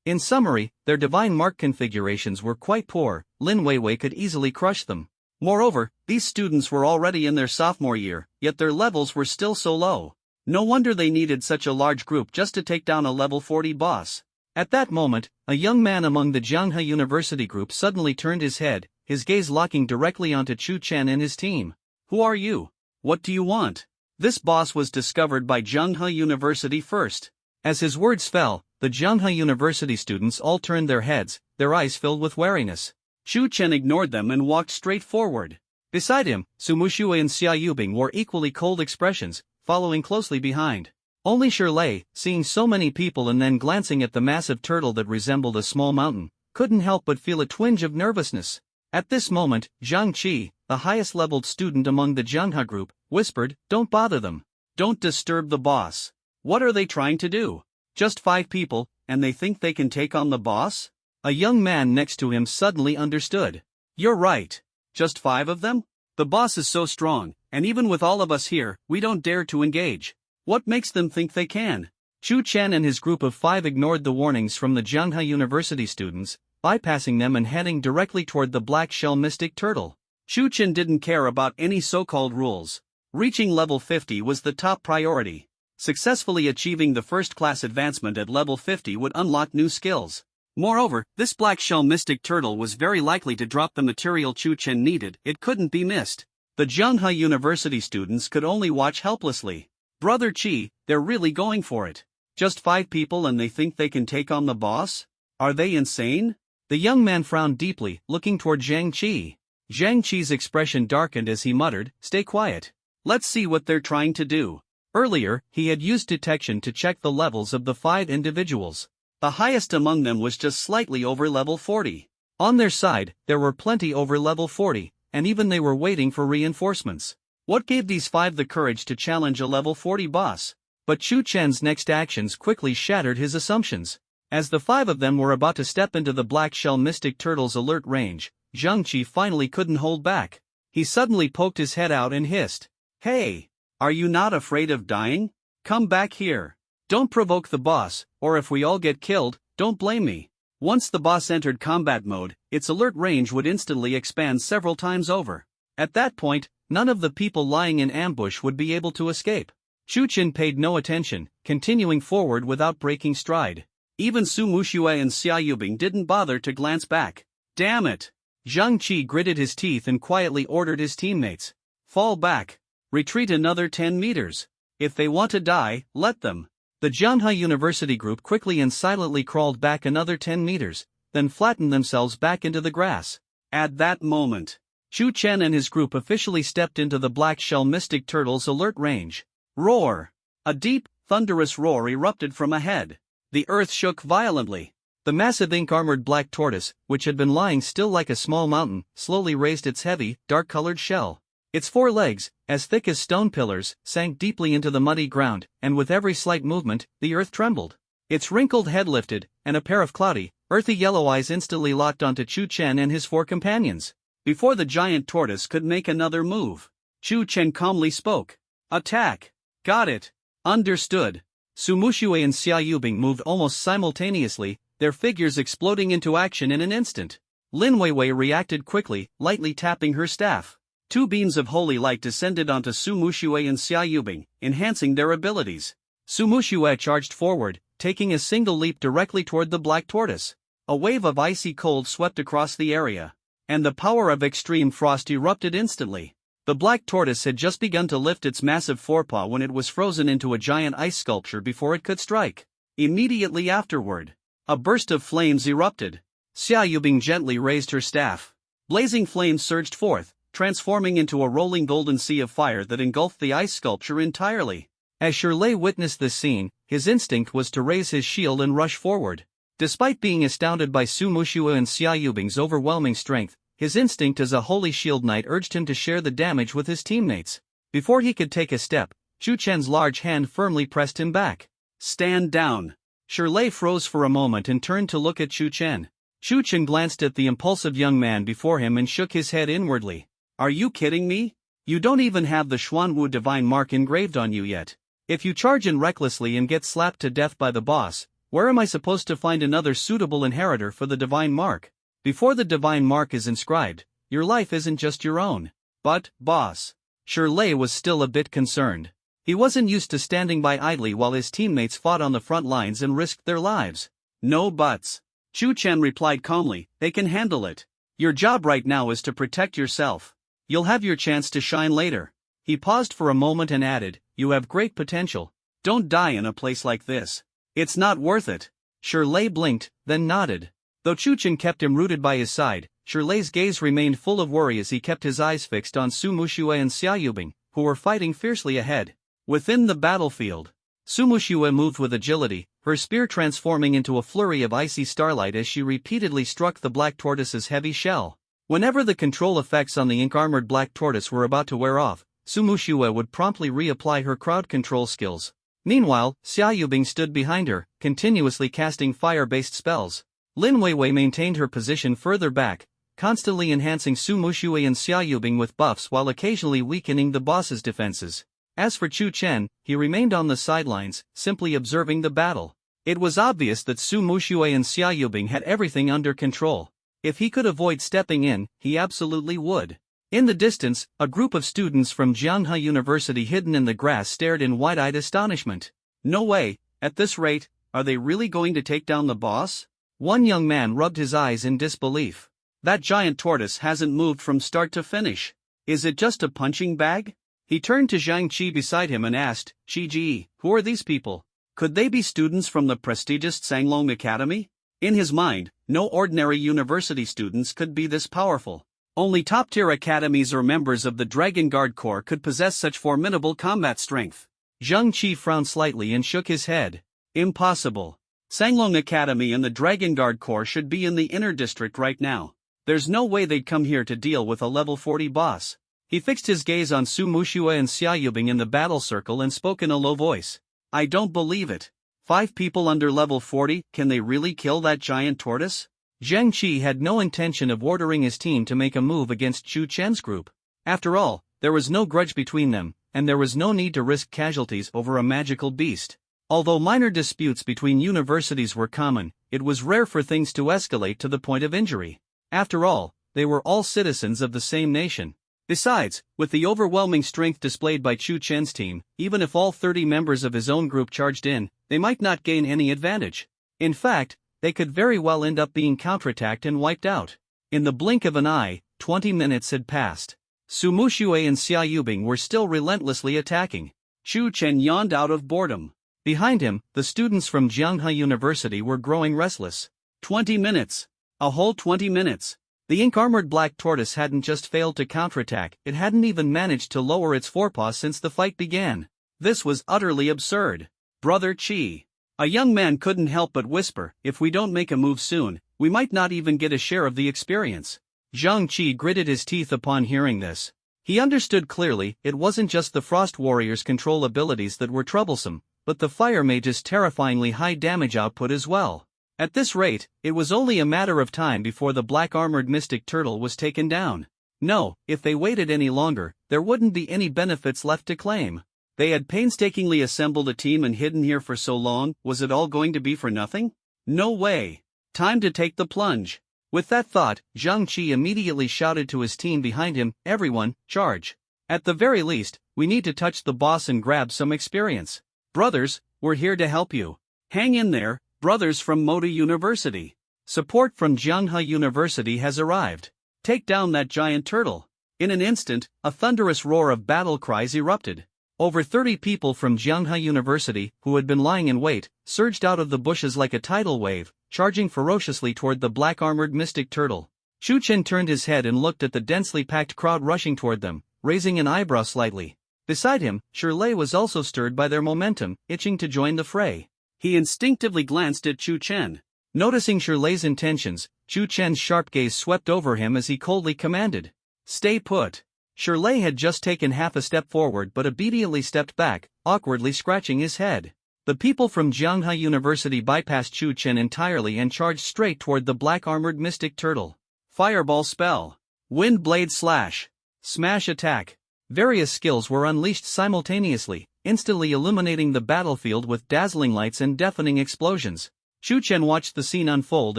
In summary, their divine mark configurations were quite poor. Lin Weiwei could easily crush them. Moreover, these students were already in their sophomore year, yet their levels were still so low. No wonder they needed such a large group just to take down a level 40 boss. At that moment, a young man among the Jianghe University group suddenly turned his head, his gaze locking directly onto Chu Chen and his team. Who are you? What do you want? This boss was discovered by Jianghe University first. As his words fell, the Jianghe University students all turned their heads, their eyes filled with wariness. Chu Chen ignored them and walked straight forward. Beside him, Su Muxue and Xia Yubing wore equally cold expressions, following closely behind. Only Shirley, seeing so many people and then glancing at the massive turtle that resembled a small mountain, couldn't help but feel a twinge of nervousness. At this moment, Zhang Qi, the highest-leveled student among the Jianghe group, whispered, "Don't bother them. Don't disturb the boss. What are they trying to do? Just 5 people, and they think they can take on the boss?" A young man next to him suddenly understood. "You're right. Just 5 of them? The boss is so strong, and even with all of us here, we don't dare to engage. What makes them think they can?" Chu Chen and his group of 5 ignored the warnings from the Jianghe University students, bypassing them and heading directly toward the Black Shell Mystic Turtle. Chu Chen didn't care about any so-called rules. Reaching level 50 was the top priority. Successfully achieving the first-class advancement at level 50 would unlock new skills. Moreover, this Black Shell Mystic Turtle was very likely to drop the material Chu Chen needed. It couldn't be missed. The Jianghe University students could only watch helplessly. "Brother Qi, they're really going for it. Just 5 people and they think they can take on the boss? Are they insane?" The young man frowned deeply, looking toward Zhang Qi. Zhang Qi's expression darkened as he muttered, "Stay quiet. Let's see what they're trying to do." Earlier, he had used detection to check the levels of the 5 individuals. The highest among them was just slightly over level 40. On their side, there were plenty over level 40, and even they were waiting for reinforcements. What gave these 5 the courage to challenge a level 40 boss? But Chu Chen's next actions quickly shattered his assumptions. As the 5 of them were about to step into the Black Shell Mystic Turtle's alert range, Zhang Qi finally couldn't hold back. He suddenly poked his head out and hissed, "Hey! Are you not afraid of dying? Come back here. Don't provoke the boss, or if we all get killed, don't blame me." Once the boss entered combat mode, its alert range would instantly expand several times over. At that point, none of the people lying in ambush would be able to escape. Chu Chen paid no attention, continuing forward without breaking stride. Even Su Muxue and Xia Yubing didn't bother to glance back. "Damn it!" Zhang Qi gritted his teeth and quietly ordered his teammates. "Fall back. Retreat another 10 meters. If they want to die, let them." The Jianghe University group quickly and silently crawled back another 10 meters, then flattened themselves back into the grass. At that moment, Chu Chen and his group officially stepped into the Black Shell Mystic Turtle's alert range. Roar! A deep, thunderous roar erupted from ahead. The earth shook violently. The massive ink-armored black tortoise, which had been lying still like a small mountain, slowly raised its heavy, dark-colored shell. Its 4 legs, as thick as stone pillars, sank deeply into the muddy ground, and with every slight movement, the earth trembled. Its wrinkled head lifted, and a pair of cloudy, earthy yellow eyes instantly locked onto Chu Chen and his 4 companions. Before the giant tortoise could make another move, Chu Chen calmly spoke. "Attack!" "Got it. Understood." Su Muxue and Xia Yubing moved almost simultaneously, their figures exploding into action in an instant. Lin Weiwei reacted quickly, lightly tapping her staff. 2 beams of holy light descended onto Su Muxue and Xia Yubing, enhancing their abilities. Su Muxue charged forward, taking a single leap directly toward the black tortoise. A wave of icy cold swept across the area, and the power of extreme frost erupted instantly. The black tortoise had just begun to lift its massive forepaw when it was frozen into a giant ice sculpture before it could strike. Immediately afterward, a burst of flames erupted. Xia Yubing gently raised her staff. Blazing flames surged forth, transforming into a rolling golden sea of fire that engulfed the ice sculpture entirely. As Shirley witnessed this scene, his instinct was to raise his shield and rush forward. Despite being astounded by Su Muxue and Xia Yubing's overwhelming strength, His instinct as a Holy Shield Knight urged him to share the damage with his teammates. Before he could take a step, Chu Chen's large hand firmly pressed him back. "Stand down." Shirley froze for a moment and turned to look at Chu Chen. Chu Chen glanced at the impulsive young man before him and shook his head inwardly. "Are you kidding me? You don't even have the Xuanwu divine mark engraved on you yet. If you charge in recklessly and get slapped to death by the boss, where am I supposed to find another suitable inheritor for the divine mark? Before the divine mark is inscribed, your life isn't just your own." "But, boss." Shirley was still a bit concerned. He wasn't used to standing by idly while his teammates fought on the front lines and risked their lives. "No buts." Chu Chen replied calmly, "They can handle it. Your job right now is to protect yourself. You'll have your chance to shine later." He paused for a moment and added, "You have great potential. Don't die in a place like this. It's not worth it." Shirley blinked, then nodded. Though Chu Chen kept him rooted by his side, Shirley's gaze remained full of worry as he kept his eyes fixed on Su Muxue and Xia Yubing, who were fighting fiercely ahead. Within the battlefield, Su Muxue moved with agility, her spear transforming into a flurry of icy starlight as she repeatedly struck the black tortoise's heavy shell. Whenever the control effects on the ink-armored black tortoise were about to wear off, Su Muxue would promptly reapply her crowd control skills. Meanwhile, Xia Yubing stood behind her, continuously casting fire-based spells. Lin Weiwei maintained her position further back, constantly enhancing Su Muxue and Xia Yubing with buffs while occasionally weakening the boss's defenses. As for Chu Chen, he remained on the sidelines, simply observing the battle. It was obvious that Su Muxue and Xia Yubing had everything under control. If he could avoid stepping in, he absolutely would. In the distance, a group of students from Jianghe University hidden in the grass stared in wide-eyed astonishment. "No way, at this rate, are they really going to take down the boss?" One young man rubbed his eyes in disbelief. "That giant tortoise hasn't moved from start to finish. Is it just a punching bag?" He turned to Zhang Qi beside him and asked, "Qi Ji, who are these people? Could they be students from the prestigious Sanglong Academy?" In his mind, no ordinary university students could be this powerful. Only top-tier academies or members of the Dragon Guard Corps could possess such formidable combat strength. Zhang Qi frowned slightly and shook his head. "Impossible. Sanglong Academy and the Dragon Guard Corps should be in the inner district right now. There's no way they'd come here to deal with a level 40 boss." He fixed his gaze on Su Muxue and Xia Yubing in the battle circle and spoke in a low voice. "I don't believe it. 5 people under level 40, can they really kill that giant tortoise?" Zhang Qi had no intention of ordering his team to make a move against Chu Chen's group. After all, there was no grudge between them, and there was no need to risk casualties over a magical beast. Although minor disputes between universities were common, it was rare for things to escalate to the point of injury. After all, they were all citizens of the same nation. Besides, with the overwhelming strength displayed by Chu Chen's team, even if all 30 members of his own group charged in, they might not gain any advantage. In fact, they could very well end up being counterattacked and wiped out. In the blink of an eye, 20 minutes had passed. Su Muxue and Xia Yubing were still relentlessly attacking. Chu Chen yawned out of boredom. Behind him, the students from Jianghe University were growing restless. 20 minutes. A whole 20 minutes. The ink-armored black tortoise hadn't just failed to counterattack, it hadn't even managed to lower its forepaws since the fight began. This was utterly absurd. "Brother Qi." A young man couldn't help but whisper, "If we don't make a move soon, we might not even get a share of the experience." Zhang Qi gritted his teeth upon hearing this. He understood clearly, it wasn't just the Frost Warrior's control abilities that were troublesome, but the Fire Mage's terrifyingly high damage output as well. At this rate, it was only a matter of time before the black-armored Mystic Turtle was taken down. No, if they waited any longer, there wouldn't be any benefits left to claim. They had painstakingly assembled a team and hidden here for so long, was it all going to be for nothing? No way. Time to take the plunge. With that thought, Zhang Qi immediately shouted to his team behind him, "Everyone, charge. At the very least, we need to touch the boss and grab some experience. Brothers, we're here to help you. Hang in there, brothers from Modi University. Support from Jianghe University has arrived. Take down that giant turtle." In an instant, a thunderous roar of battle cries erupted. Over 30 people from Jianghe University, who had been lying in wait, surged out of the bushes like a tidal wave, charging ferociously toward the black-armored Mystic Turtle. Chu Chen turned his head and looked at the densely packed crowd rushing toward them, raising an eyebrow slightly. Beside him, Shirley was also stirred by their momentum, itching to join the fray. He instinctively glanced at Chu Chen. Noticing Shirley's intentions, Chu Chen's sharp gaze swept over him as he coldly commanded. Stay put. Shirley had just taken half a step forward but obediently stepped back, awkwardly scratching his head. The people from Jianghe University bypassed Chu Chen entirely and charged straight toward the black-armored mystic turtle. Fireball spell. Wind blade slash. Smash attack. Various skills were unleashed simultaneously, instantly illuminating the battlefield with dazzling lights and deafening explosions. Chu Chen watched the scene unfold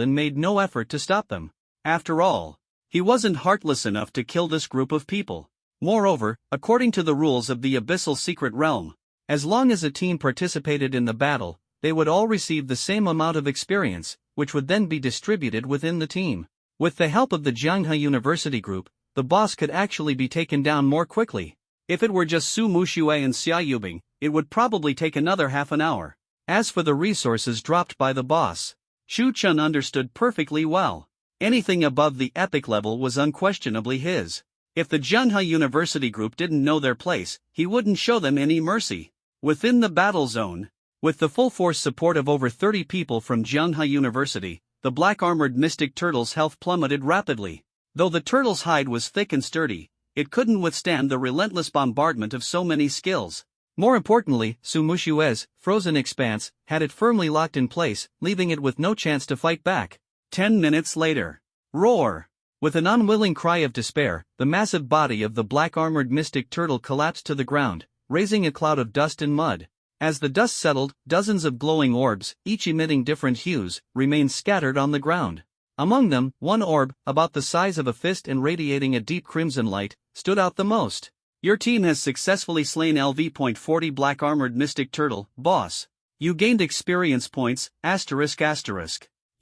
and made no effort to stop them. After all, he wasn't heartless enough to kill this group of people. Moreover, according to the rules of the Abyssal Secret Realm, as long as a team participated in the battle, they would all receive the same amount of experience, which would then be distributed within the team. With the help of the Jianghe University group, the boss could actually be taken down more quickly. If it were just Su Muxue and Xia Yubing, it would probably take another half an hour. As for the resources dropped by the boss, Chu Chen understood perfectly well. Anything above the epic level was unquestionably his. If the Jianghe University group didn't know their place, he wouldn't show them any mercy. Within the battle zone, with the full force support of over 30 people from Jianghe University, the black-armored mystic turtle's health plummeted rapidly. Though the turtle's hide was thick and sturdy, it couldn't withstand the relentless bombardment of so many skills. More importantly, Su Mushue's frozen expanse had it firmly locked in place, leaving it with no chance to fight back. 10 minutes later. Roar! With an unwilling cry of despair, the massive body of the black-armored mystic turtle collapsed to the ground, raising a cloud of dust and mud. As the dust settled, dozens of glowing orbs, each emitting different hues, remained scattered on the ground. Among them, one orb, about the size of a fist and radiating a deep crimson light, stood out the most. Your team has successfully slain LV.40 Black-Armored Mystic Turtle, boss. You gained experience points, ****.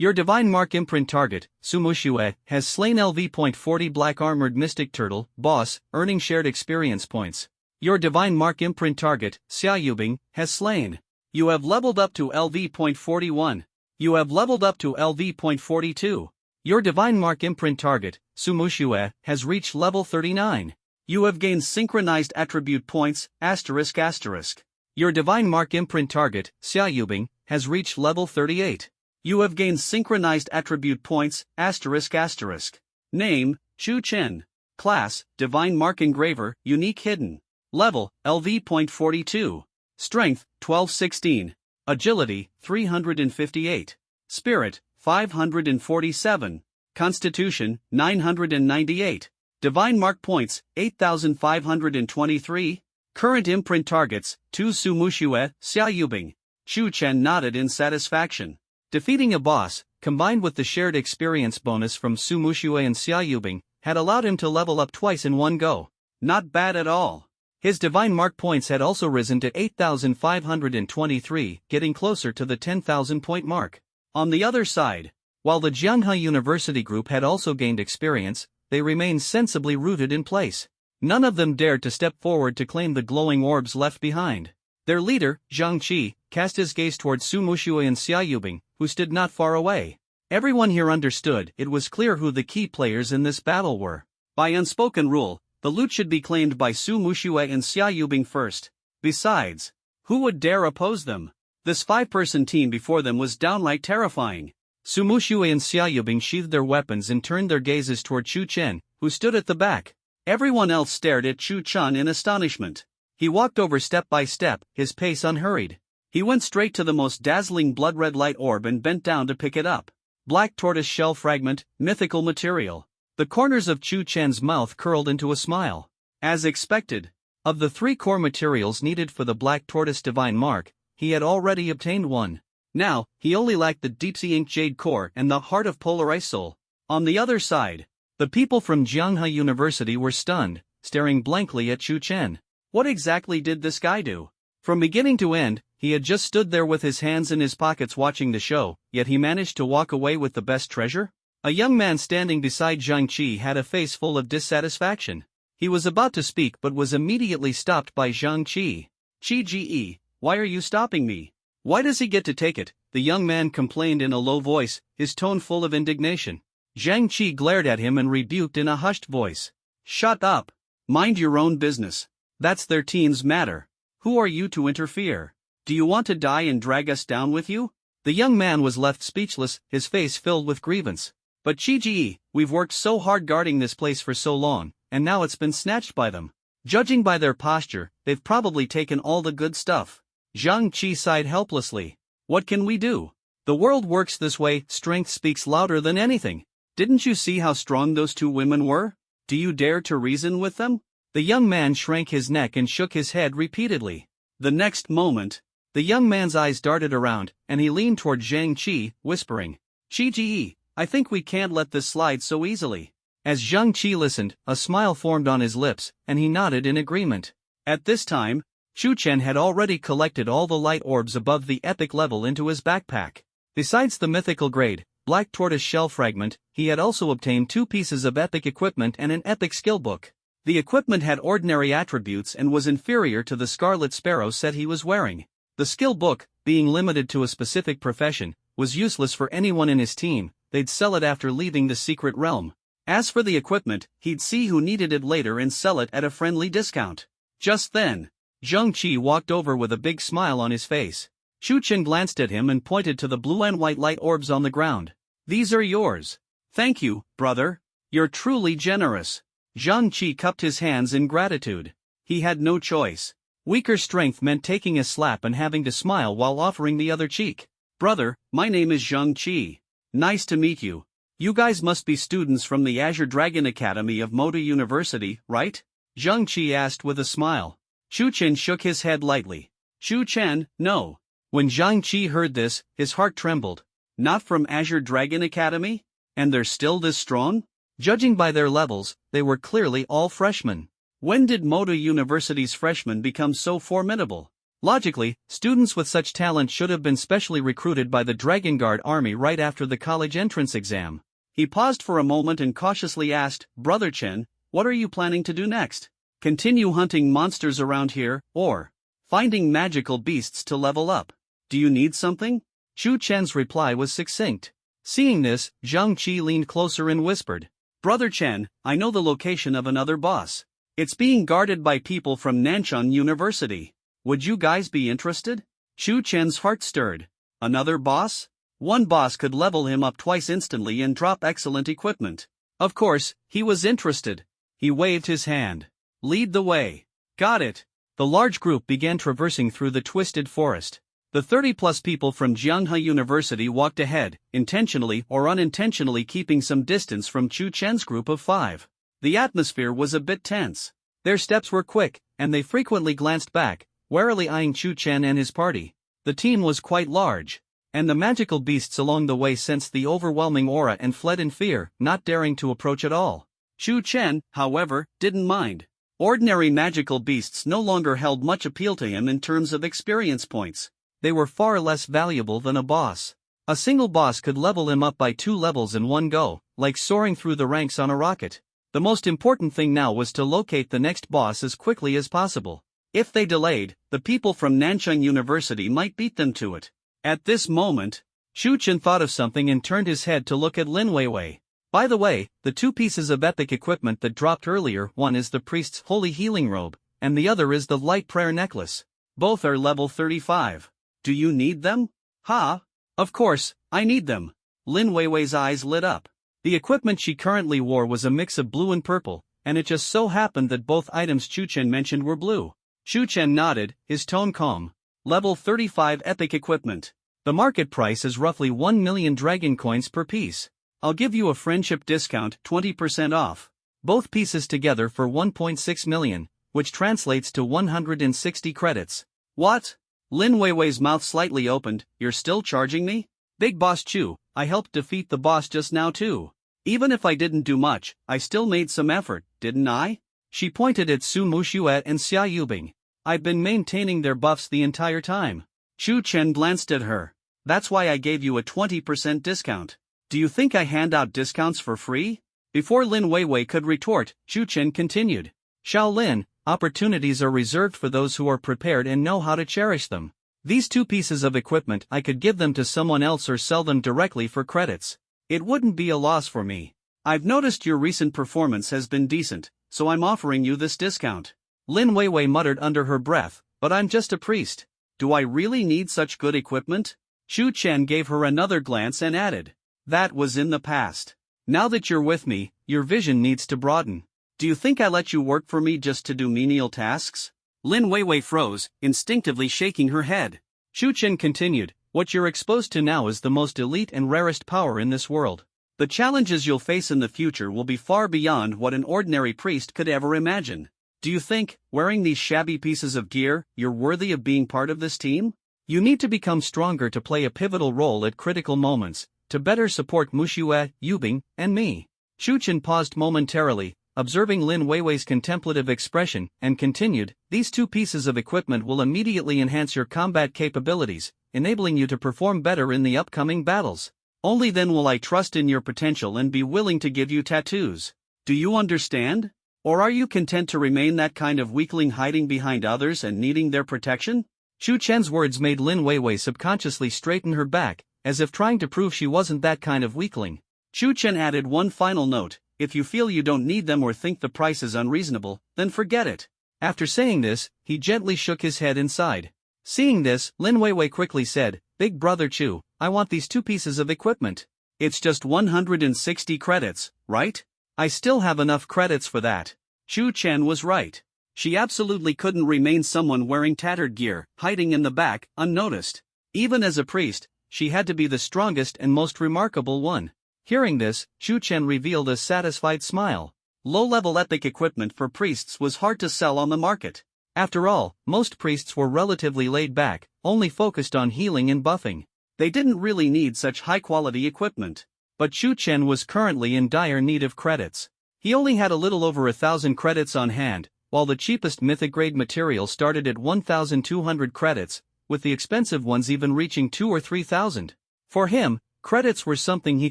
Your Divine Mark imprint target, Su Muxue, has slain LV.40 Black-Armored Mystic Turtle, boss, earning shared experience points. Your Divine Mark imprint target, Xia Yubing, has slain. You have leveled up to LV.41. You have leveled up to LV.42. Your Divine Mark imprint target, Su Muxue, has reached level 39. You have gained synchronized attribute points, ****. Your Divine Mark imprint target, Xia Yubing, has reached level 38. You have gained synchronized attribute points, ****. Name, Chu Chen. Class, Divine Mark Engraver, Unique Hidden. Level, LV.42. Strength, 1216. Agility, 358. Spirit, 547. Constitution, 998. Divine Mark points, 8,523. Current imprint targets, 2 Su Muxue, Xia Yubing. Chu Chen nodded in satisfaction. Defeating a boss, combined with the shared experience bonus from Su Muxue and Xia Yubing, had allowed him to level up twice in one go. Not bad at all. His Divine Mark points had also risen to 8,523, getting closer to the 10,000 point mark. On the other side, while the Jianghe University group had also gained experience, they remained sensibly rooted in place. None of them dared to step forward to claim the glowing orbs left behind. Their leader, Zhang Qi, cast his gaze toward Su Muxue and Xia Yubing, who stood not far away. Everyone here understood it was clear who the key players in this battle were. By unspoken rule, the loot should be claimed by Su Muxue and Xia Yubing first. Besides, who would dare oppose them? This 5-person team before them was downright terrifying. Su Muxue and Xia Yubing sheathed their weapons and turned their gazes toward Chu Chen, who stood at the back. Everyone else stared at Chu Chen in astonishment. He walked over step by step, his pace unhurried. He went straight to the most dazzling blood-red light orb and bent down to pick it up. Black tortoise shell fragment, mythical material. The corners of Chu Chen's mouth curled into a smile. As expected, of the 3 core materials needed for the Black Tortoise Divine Mark, he had already obtained one. Now, he only lacked the Deep-Sea Ink Jade Core and the Heart of Polar Ice Soul. On the other side, the people from Jianghe University were stunned, staring blankly at Chu Chen. What exactly did this guy do? From beginning to end, he had just stood there with his hands in his pockets watching the show, yet he managed to walk away with the best treasure? A young man standing beside Zhang Qi had a face full of dissatisfaction. He was about to speak but was immediately stopped by Zhang Qi. "Qi Ji, why are you stopping me? Why does he get to take it?" the young man complained in a low voice, his tone full of indignation. Zhang Qi glared at him and rebuked in a hushed voice. "Shut up. Mind your own business. That's their team's matter. Who are you to interfere? Do you want to die and drag us down with you?" The young man was left speechless, his face filled with grievance. But Qi, we've worked so hard guarding this place for so long, and now it's been snatched by them. Judging by their posture, they've probably taken all the good stuff. Zhang Qi sighed helplessly. What can we do? The world works this way, strength speaks louder than anything. Didn't you see how strong those two women were? Do you dare to reason with them? The young man shrank his neck and shook his head repeatedly. The next moment, the young man's eyes darted around, and he leaned toward Zhang Qi, whispering, Qi, I think we can't let this slide so easily. As Zhang Qi listened, a smile formed on his lips, and he nodded in agreement. At this time, Shu Chen had already collected all the light orbs above the epic level into his backpack. Besides the mythical grade, Black Tortoise Shell Fragment, he had also obtained 2 pieces of epic equipment and an epic skill book. The equipment had ordinary attributes and was inferior to the Scarlet Sparrow set he was wearing. The skill book, being limited to a specific profession, was useless for anyone in his team. They'd sell it after leaving the secret realm. As for the equipment, he'd see who needed it later and sell it at a friendly discount. Just then, Zhang Qi walked over with a big smile on his face. Shu Chen glanced at him and pointed to the blue and white light orbs on the ground. These are yours. Thank you, brother. You're truly generous. Zhang Qi cupped his hands in gratitude. He had no choice. Weaker strength meant taking a slap and having to smile while offering the other cheek. Brother, my name is Zhang Qi. Nice to meet you. You guys must be students from the Azure Dragon Academy of Moda University, right? Zhang Qi asked with a smile. Shu Chen shook his head lightly. Shu Chen, no. When Zhang Qi heard this, his heart trembled. Not from Azure Dragon Academy? And they're still this strong? Judging by their levels, they were clearly all freshmen. When did Moda University's freshmen become so formidable? Logically, students with such talent should have been specially recruited by the Dragon Guard army right after the college entrance exam. He paused for a moment and cautiously asked, Brother Chen, what are you planning to do next? Continue hunting monsters around here, or finding magical beasts to level up? Do you need something? Shu Chen's reply was succinct. Seeing this, Zhang Qi leaned closer and whispered, Brother Chen, I know the location of another boss. It's being guarded by people from Nanchang University. Would you guys be interested? Shu Chen's heart stirred. Another boss? One boss could level him up twice instantly and drop excellent equipment. Of course, he was interested. He waved his hand. Lead the way. Got it. The large group began traversing through the twisted forest. The 30-plus people from Jianghe University walked ahead, intentionally or unintentionally keeping some distance from Shu Chen's group of 5. The atmosphere was a bit tense. Their steps were quick, and they frequently glanced back, warily eyeing Shu Chen and his party. The team was quite large, and the magical beasts along the way sensed the overwhelming aura and fled in fear, not daring to approach at all. Shu Chen, however, didn't mind. Ordinary magical beasts no longer held much appeal to him in terms of experience points. They were far less valuable than a boss. A single boss could level him up by 2 levels in one go, like soaring through the ranks on a rocket. The most important thing now was to locate the next boss as quickly as possible. If they delayed, the people from Nanchang University might beat them to it. At this moment, Shu Chen thought of something and turned his head to look at Lin Weiwei. By the way, the 2 pieces of epic equipment that dropped earlier, one is the priest's holy healing robe, and the other is the light prayer necklace. Both are level 35. Do you need them? Ha! Of course, I need them. Lin Weiwei's eyes lit up. The equipment she currently wore was a mix of blue and purple, and it just so happened that both items Shu Chen mentioned were blue. Shu Chen nodded, his tone calm. Level 35 epic equipment. The market price is roughly 1 million dragon coins per piece. I'll give you a friendship discount, 20% off. Both pieces together for 1.6 million, which translates to 160 credits. What? Lin Weiwei's mouth slightly opened. You're still charging me? Big Boss Chu, I helped defeat the boss just now too. Even if I didn't do much, I still made some effort, didn't I? She pointed at Su Mushuet and Xia Yubing. I've been maintaining their buffs the entire time. Shu Chen glanced at her. That's why I gave you a 20% discount. Do you think I hand out discounts for free? Before Lin Weiwei could retort, Shu Chen continued. Shaolin, opportunities are reserved for those who are prepared and know how to cherish them. These 2 pieces of equipment I could give them to someone else or sell them directly for credits. It wouldn't be a loss for me. I've noticed your recent performance has been decent, so I'm offering you this discount. Lin Weiwei muttered under her breath, but I'm just a priest. Do I really need such good equipment? Shu Chen gave her another glance and added. That was in the past. Now that you're with me, your vision needs to broaden. Do you think I let you work for me just to do menial tasks? Lin Weiwei froze, instinctively shaking her head. Shu Chen continued, what you're exposed to now is the most elite and rarest power in this world. The challenges you'll face in the future will be far beyond what an ordinary priest could ever imagine. Do you think, wearing these shabby pieces of gear, you're worthy of being part of this team? You need to become stronger to play a pivotal role at critical moments, to better support Muxue, Yubing, and me. Shu Chen paused momentarily, observing Lin Weiwei's contemplative expression, and continued, these two pieces of equipment will immediately enhance your combat capabilities, enabling you to perform better in the upcoming battles. Only then will I trust in your potential and be willing to give you tattoos. Do you understand? Or are you content to remain that kind of weakling hiding behind others and needing their protection? Shu Chen's words made Lin Weiwei subconsciously straighten her back, as if trying to prove she wasn't that kind of weakling. Shu Chen added one final note, if you feel you don't need them or think the price is unreasonable, then forget it. After saying this, he gently shook his head and sighed. Seeing this, Lin Weiwei quickly said, Big Brother Chu, I want these two pieces of equipment. It's just 160 credits, right? I still have enough credits for that. Shu Chen was right. She absolutely couldn't remain someone wearing tattered gear, hiding in the back, unnoticed. Even as a priest, she had to be the strongest and most remarkable one. Hearing this, Shu Chen revealed a satisfied smile. Low-level epic equipment for priests was hard to sell on the market. After all, most priests were relatively laid back, only focused on healing and buffing. They didn't really need such high-quality equipment. But Shu Chen was currently in dire need of credits. He only had a little over 1,000 credits on hand, while the cheapest mythic-grade material started at 1,200 credits, with the expensive ones even reaching 2,000 or 3,000. For him, credits were something he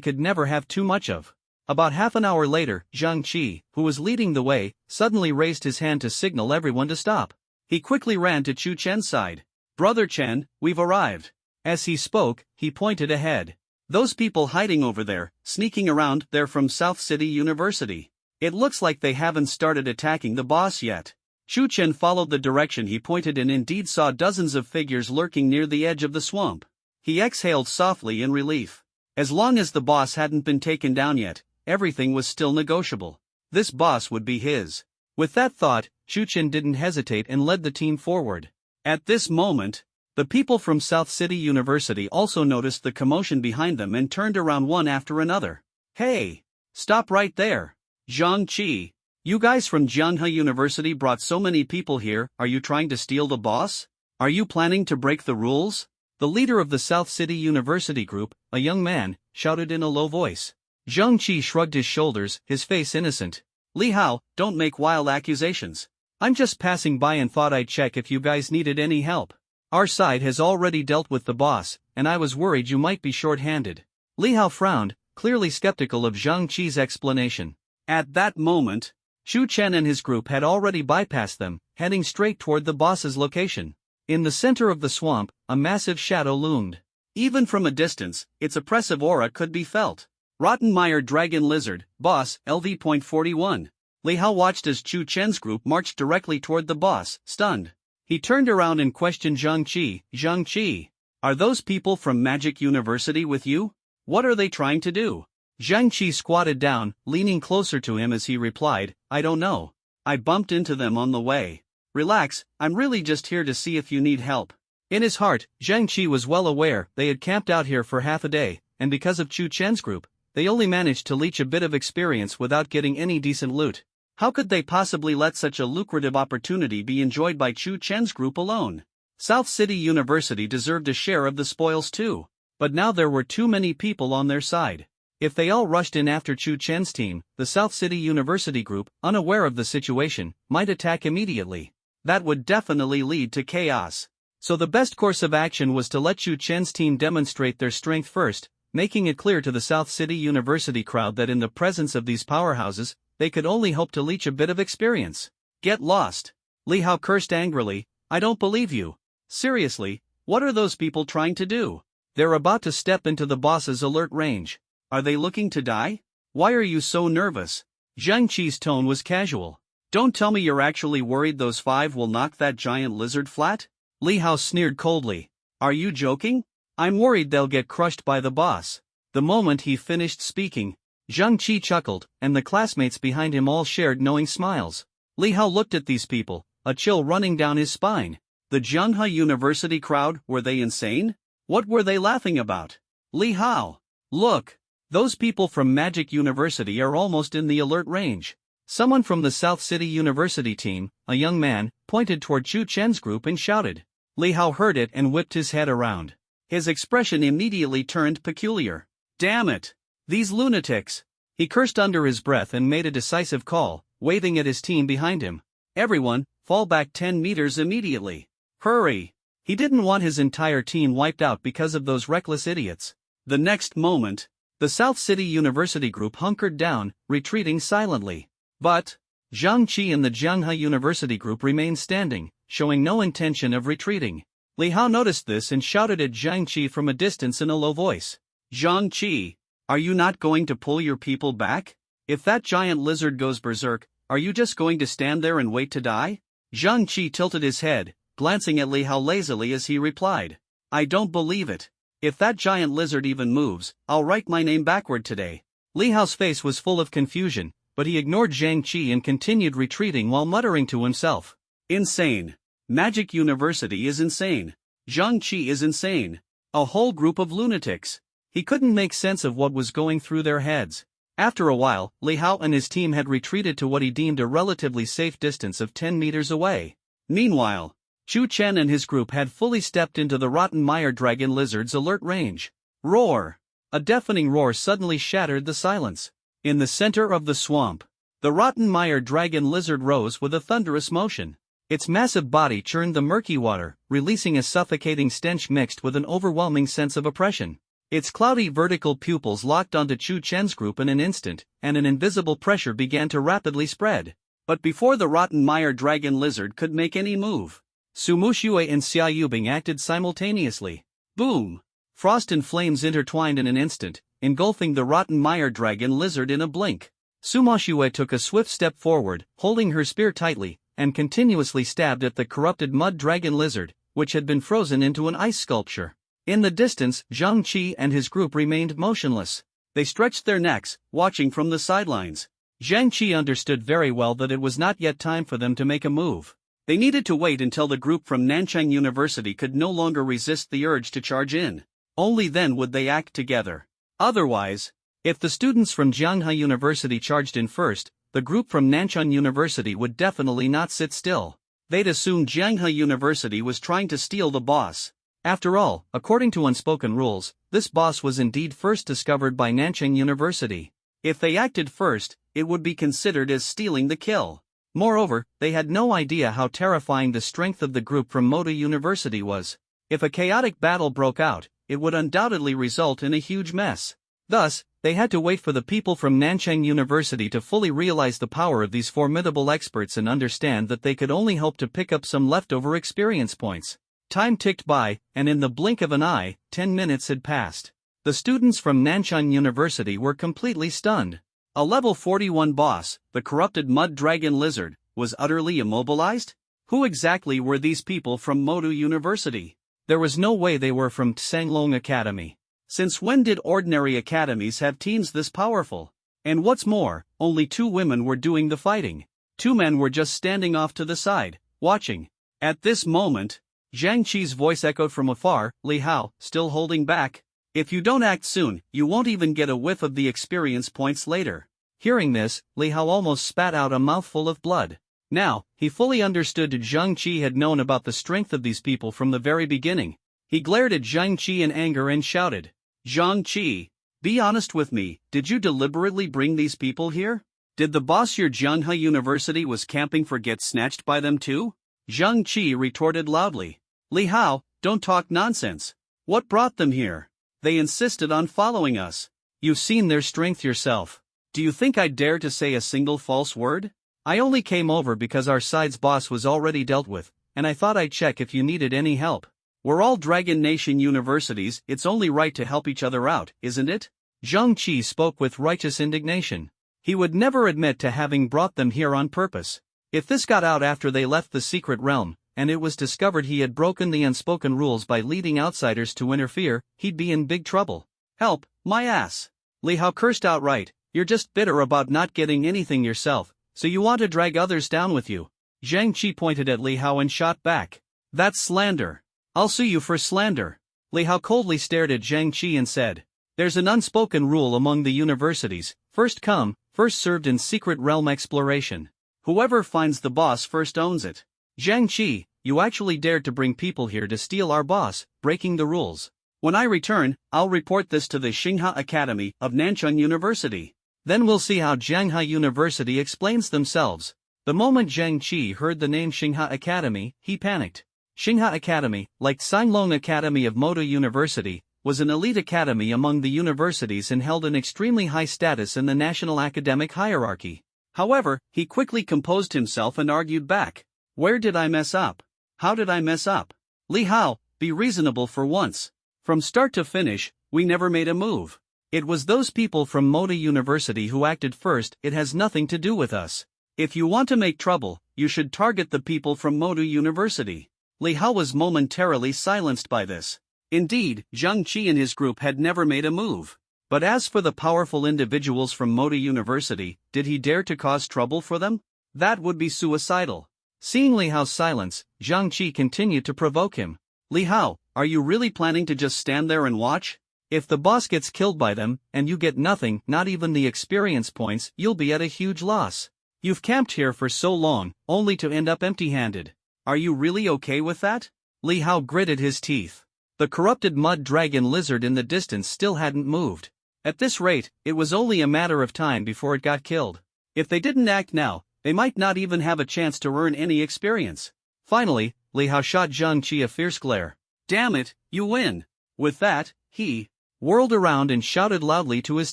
could never have too much of. About half an hour later, Zhang Qi, who was leading the way, suddenly raised his hand to signal everyone to stop. He quickly ran to Shu Chen's side. Brother Chen, we've arrived. As he spoke, he pointed ahead. Those people hiding over there, sneaking around, they're from South City University. It looks like they haven't started attacking the boss yet. Shu Chen followed the direction he pointed and indeed saw dozens of figures lurking near the edge of the swamp. He exhaled softly in relief. As long as the boss hadn't been taken down yet, everything was still negotiable. This boss would be his. With that thought, Shu Chen didn't hesitate and led the team forward. At this moment, the people from South City University also noticed the commotion behind them and turned around one after another. Hey! Stop right there! Zhang Qi, you guys from Jianghe University brought so many people here, are you trying to steal the boss? Are you planning to break the rules? The leader of the South City University group, a young man, shouted in a low voice. Zhang Qi shrugged his shoulders, his face innocent. Li Hao, don't make wild accusations. I'm just passing by and thought I'd check if you guys needed any help. Our side has already dealt with the boss, and I was worried you might be short-handed. Li Hao frowned, clearly skeptical of Zhang Qi's explanation. At that moment, Shu Chen and his group had already bypassed them, heading straight toward the boss's location. In the center of the swamp, a massive shadow loomed. Even from a distance, its oppressive aura could be felt. Rottenmeier Dragon Lizard, Boss, LV.41. Li Hao watched as Shu Chen's group marched directly toward the boss, stunned. He turned around and questioned Zhang Qi. Zhang Qi, are those people from Magic University with you? What are they trying to do? Zhang Qi squatted down, leaning closer to him as he replied, I don't know. I bumped into them on the way. Relax, I'm really just here to see if you need help. In his heart, Zhang Qi was well aware they had camped out here for half a day, and because of Shu Chen's group, they only managed to leech a bit of experience without getting any decent loot. How could they possibly let such a lucrative opportunity be enjoyed by Shu Chen's group alone? South City University deserved a share of the spoils too. But now there were too many people on their side. If they all rushed in after Shu Chen's team, the South City University group, unaware of the situation, might attack immediately. That would definitely lead to chaos. So the best course of action was to let Shu Chen's team demonstrate their strength first, making it clear to the South City University crowd that in the presence of these powerhouses, they could only hope to leech a bit of experience. Get lost. Li Hao cursed angrily, I don't believe you. Seriously, what are those people trying to do? They're about to step into the boss's alert range. Are they looking to die? Why are you so nervous? Zhang Qi's tone was casual. Don't tell me you're actually worried those 5 will knock that giant lizard flat? Li Hao sneered coldly. Are you joking? I'm worried they'll get crushed by the boss. The moment he finished speaking, Zhang Qi chuckled, and the classmates behind him all shared knowing smiles. Li Hao looked at these people, a chill running down his spine. The Zhenghe University crowd, were they insane? What were they laughing about? Li Hao! Look! Those people from Magic University are almost in the alert range. Someone from the South City University team, a young man, pointed toward Chu Chen's group and shouted. Li Hao heard it and whipped his head around. His expression immediately turned peculiar. Damn it! These lunatics! He cursed under his breath and made a decisive call, waving at his team behind him. Everyone, fall back 10 meters immediately. Hurry! He didn't want his entire team wiped out because of those reckless idiots. The next moment, the South City University group hunkered down, retreating silently. But Zhang Qi and the Zhenghe University group remained standing, showing no intention of retreating. Li Hao noticed this and shouted at Zhang Qi from a distance in a low voice. Zhang Qi, are you not going to pull your people back? If that giant lizard goes berserk, are you just going to stand there and wait to die? Zhang Qi tilted his head, glancing at Li Hao lazily as he replied. I don't believe it. If that giant lizard even moves, I'll write my name backward today. Li Hao's face was full of confusion, but he ignored Zhang Qi and continued retreating while muttering to himself. Insane. Magic University is insane. Zhang Qi is insane. A whole group of lunatics. He couldn't make sense of what was going through their heads. After a while, Li Hao and his team had retreated to what he deemed a relatively safe distance of 10 meters away. Meanwhile, Chu Chen and his group had fully stepped into the Rotten Mire Dragon Lizard's alert range. Roar! A deafening roar suddenly shattered the silence. In the center of the swamp, the Rotten Mire Dragon Lizard rose with a thunderous motion. Its massive body churned the murky water, releasing a suffocating stench mixed with an overwhelming sense of oppression. Its cloudy vertical pupils locked onto Chu Chen's group in an instant, and an invisible pressure began to rapidly spread. But before the Rotten Mire Dragon Lizard could make any move, Su Muxue and Xia Yubing acted simultaneously. Boom! Frost and flames intertwined in an instant, engulfing the Rotten Mire Dragon Lizard in a blink. Su Muxue took a swift step forward, holding her spear tightly, and continuously stabbed at the corrupted mud dragon lizard, which had been frozen into an ice sculpture. In the distance, Zhang Qi and his group remained motionless. They stretched their necks, watching from the sidelines. Zhang Qi understood very well that it was not yet time for them to make a move. They needed to wait until the group from Nanchang University could no longer resist the urge to charge in. Only then would they act together. Otherwise, if the students from Zhenghe University charged in first, the group from Nanchang University would definitely not sit still. They'd assume Zhenghe University was trying to steal the boss. After all, according to unspoken rules, this boss was indeed first discovered by Nanchang University. If they acted first, it would be considered as stealing the kill. Moreover, they had no idea how terrifying the strength of the group from Moda University was. If a chaotic battle broke out, it would undoubtedly result in a huge mess. Thus, they had to wait for the people from Nanchang University to fully realize the power of these formidable experts and understand that they could only hope to pick up some leftover experience points. Time ticked by, and in the blink of an eye, 10 minutes had passed. The students from Nanchang University were completely stunned. A level 41 boss, the corrupted mud dragon lizard, was utterly immobilized? Who exactly were these people from Modu University? There was no way they were from Tsanglong Academy. Since when did ordinary academies have teams this powerful? And what's more, only 2 women were doing the fighting. 2 men were just standing off to the side, watching. At this moment, Zhang Qi's voice echoed from afar. Li Hao, still holding back. If you don't act soon, you won't even get a whiff of the experience points later. Hearing this, Li Hao almost spat out a mouthful of blood. Now, he fully understood that Zhang Qi had known about the strength of these people from the very beginning. He glared at Zhang Qi in anger and shouted, Zhang Qi, be honest with me, did you deliberately bring these people here? Did the boss your Zhenghe University was camping for get snatched by them too? Zhang Qi retorted loudly. Li Hao, don't talk nonsense. What brought them here? They insisted on following us. You've seen their strength yourself. Do you think I'd dare to say a single false word? I only came over because our side's boss was already dealt with, and I thought I'd check if you needed any help. We're all Dragon Nation universities, it's only right to help each other out, isn't it? Zhang Qi spoke with righteous indignation. He would never admit to having brought them here on purpose. If this got out after they left the secret realm, and it was discovered he had broken the unspoken rules by leading outsiders to interfere, he'd be in big trouble. Help, my ass! Li Hao cursed outright, You're just bitter about not getting anything yourself, so you want to drag others down with you. Zhang Qi pointed at Li Hao and shot back. That's slander. I'll sue you for slander. Li Hao coldly stared at Zhang Qi and said, there's an unspoken rule among the universities, first come, first served in secret realm exploration. Whoever finds the boss first owns it. Zhang Qi, you actually dared to bring people here to steal our boss, breaking the rules. When I return, I'll report this to the Xingha Academy of Nanchang University. Then we'll see how Jiangha University explains themselves. The moment Zhang Qi heard the name Xingha Academy, he panicked. Xingha Academy, like Sanglong Academy of Moda University, was an elite academy among the universities and held an extremely high status in the national academic hierarchy. However, he quickly composed himself and argued back. Where did I mess up? How did I mess up? Li Hao, be reasonable for once. From start to finish, we never made a move. It was those people from Moda University who acted first. It has nothing to do with us. If you want to make trouble, you should target the people from Moda University. Li Hao was momentarily silenced by this. Indeed, Zhang Qi and his group had never made a move. But as for the powerful individuals from Moda University, did he dare to cause trouble for them? That would be suicidal. Seeing Li Hao's silence, Zhang Qi continued to provoke him. Li Hao, are you really planning to just stand there and watch? If the boss gets killed by them, and you get nothing, not even the experience points, you'll be at a huge loss. You've camped here for so long, only to end up empty-handed. Are you really okay with that? Li Hao gritted his teeth. The corrupted mud dragon lizard in the distance still hadn't moved. At this rate, it was only a matter of time before it got killed. If they didn't act now, they might not even have a chance to earn any experience. Finally, Li Hao shot Zhang Qi a fierce glare. Damn it, you win. With that, he whirled around and shouted loudly to his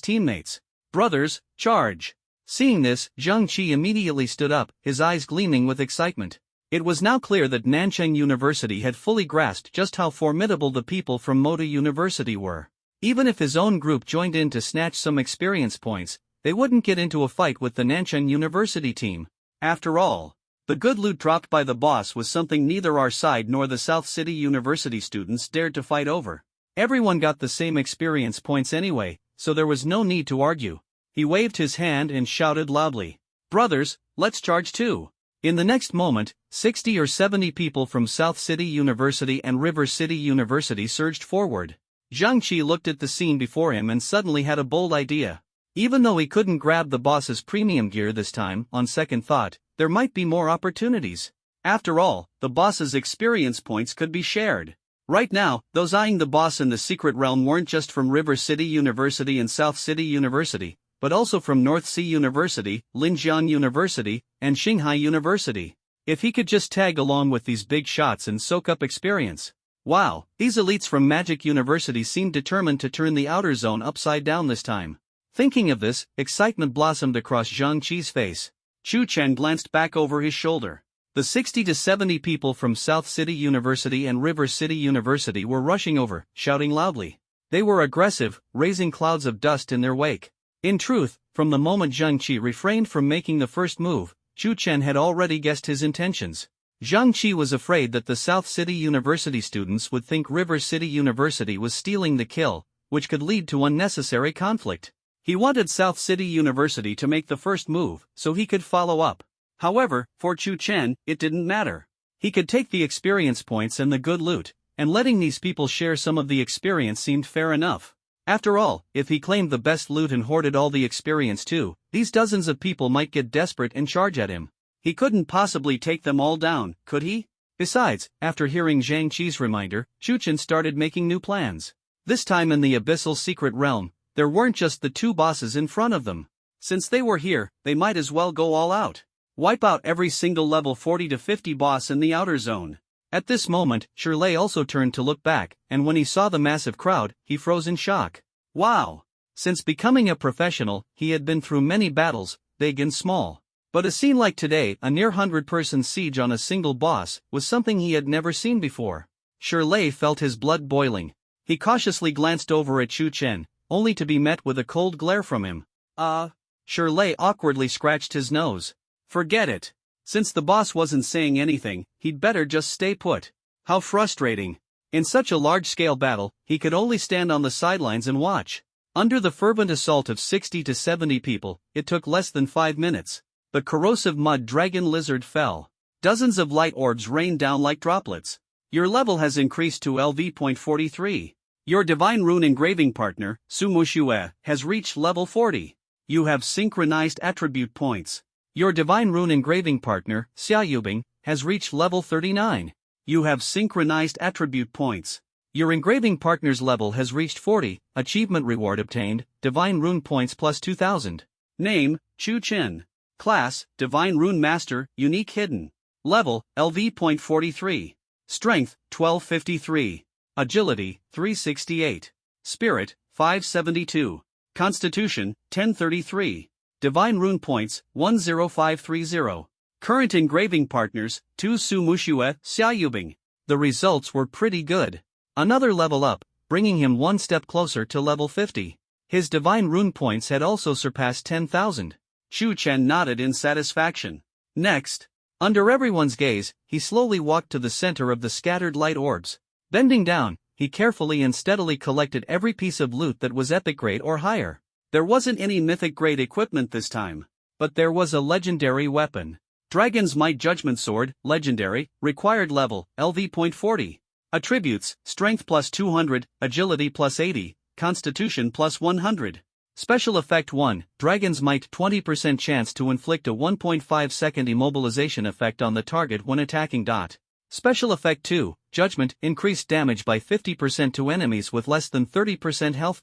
teammates. Brothers, charge. Seeing this, Zhang Qi immediately stood up, his eyes gleaming with excitement. It was now clear that Nanchang University had fully grasped just how formidable the people from Moda University were. Even if his own group joined in to snatch some experience points, they wouldn't get into a fight with the Nanchang University team. After all, the good loot dropped by the boss was something neither our side nor the South City University students dared to fight over. Everyone got the same experience points anyway, so there was no need to argue. He waved his hand and shouted loudly, Brothers, let's charge too. In the next moment, 60 or 70 people from South City University and River City University surged forward. Zhang Qi looked at the scene before him and suddenly had a bold idea. Even though he couldn't grab the boss's premium gear this time, on second thought, there might be more opportunities. After all, the boss's experience points could be shared. Right now, those eyeing the boss in the secret realm weren't just from River City University and South City University, but also from North Sea University, Linjiang University, and Xinghai University. If he could just tag along with these big shots and soak up experience. Wow, these elites from Magic University seemed determined to turn the outer zone upside down this time. Thinking of this, excitement blossomed across Zhang Qi's face. Chu Chen glanced back over his shoulder. The 60 to 70 people from South City University and River City University were rushing over, shouting loudly. They were aggressive, raising clouds of dust in their wake. In truth, from the moment Zhang Qi refrained from making the first move, Chu Chen had already guessed his intentions. Zhang Qi was afraid that the South City University students would think River City University was stealing the kill, which could lead to unnecessary conflict. He wanted South City University to make the first move, so he could follow up. However, for Chu Chen, it didn't matter. He could take the experience points and the good loot, and letting these people share some of the experience seemed fair enough. After all, if he claimed the best loot and hoarded all the experience too, these dozens of people might get desperate and charge at him. He couldn't possibly take them all down, could he? Besides, after hearing Zhang Qi's reminder, Chu Chen started making new plans. This time in the Abyssal Secret Realm, there weren't just the two bosses in front of them. Since they were here, they might as well go all out. Wipe out every single level 40 to 50 boss in the outer zone. At this moment, Shirley also turned to look back, and when he saw the massive crowd, he froze in shock. Wow! Since becoming a professional, he had been through many battles, big and small. But a scene like today, a near 100-person siege on a single boss, was something he had never seen before. Shirley felt his blood boiling. He cautiously glanced over at Chu Chen, only to be met with a cold glare from him. Shirley awkwardly scratched his nose. Forget it. Since the boss wasn't saying anything, he'd better just stay put. How frustrating. In such a large-scale battle, he could only stand on the sidelines and watch. Under the fervent assault of 60 to 70 people, it took less than 5 minutes. The corrosive mud dragon lizard fell. Dozens of light orbs rained down like droplets. Your level has increased to LV.43. Your divine rune engraving partner, Su Mushue, has reached level 40. You have synchronized attribute points. Your divine rune engraving partner, Xia Yubing, has reached level 39. You have synchronized attribute points. Your engraving partner's level has reached 40, achievement reward obtained, divine rune points plus 2000. Name, Chu Chen. Class, Divine Rune Master, Unique Hidden. Level, LV.43. Strength, 1253. Agility, 368. Spirit, 572. Constitution, 1033. Divine Rune Points, 10530. Current engraving partners, 2 Su Mushue, Xia Yubing. The results were pretty good. Another level up, bringing him one step closer to level 50. His divine rune points had also surpassed 10,000. Chu Chen nodded in satisfaction. Next, under everyone's gaze, he slowly walked to the center of the scattered light orbs. Bending down, he carefully and steadily collected every piece of loot that was epic grade or higher. There wasn't any mythic grade equipment this time, but there was a legendary weapon. Dragon's Might Judgment Sword, Legendary, required level, LV.40. Attributes, Strength plus 200, Agility plus 80, Constitution plus 100. Special Effect 1, Dragon's Might 20% chance to inflict a 1.5 second immobilization effect on the target when attacking. Special Effect 2, Judgment, increased damage by 50% to enemies with less than 30% health.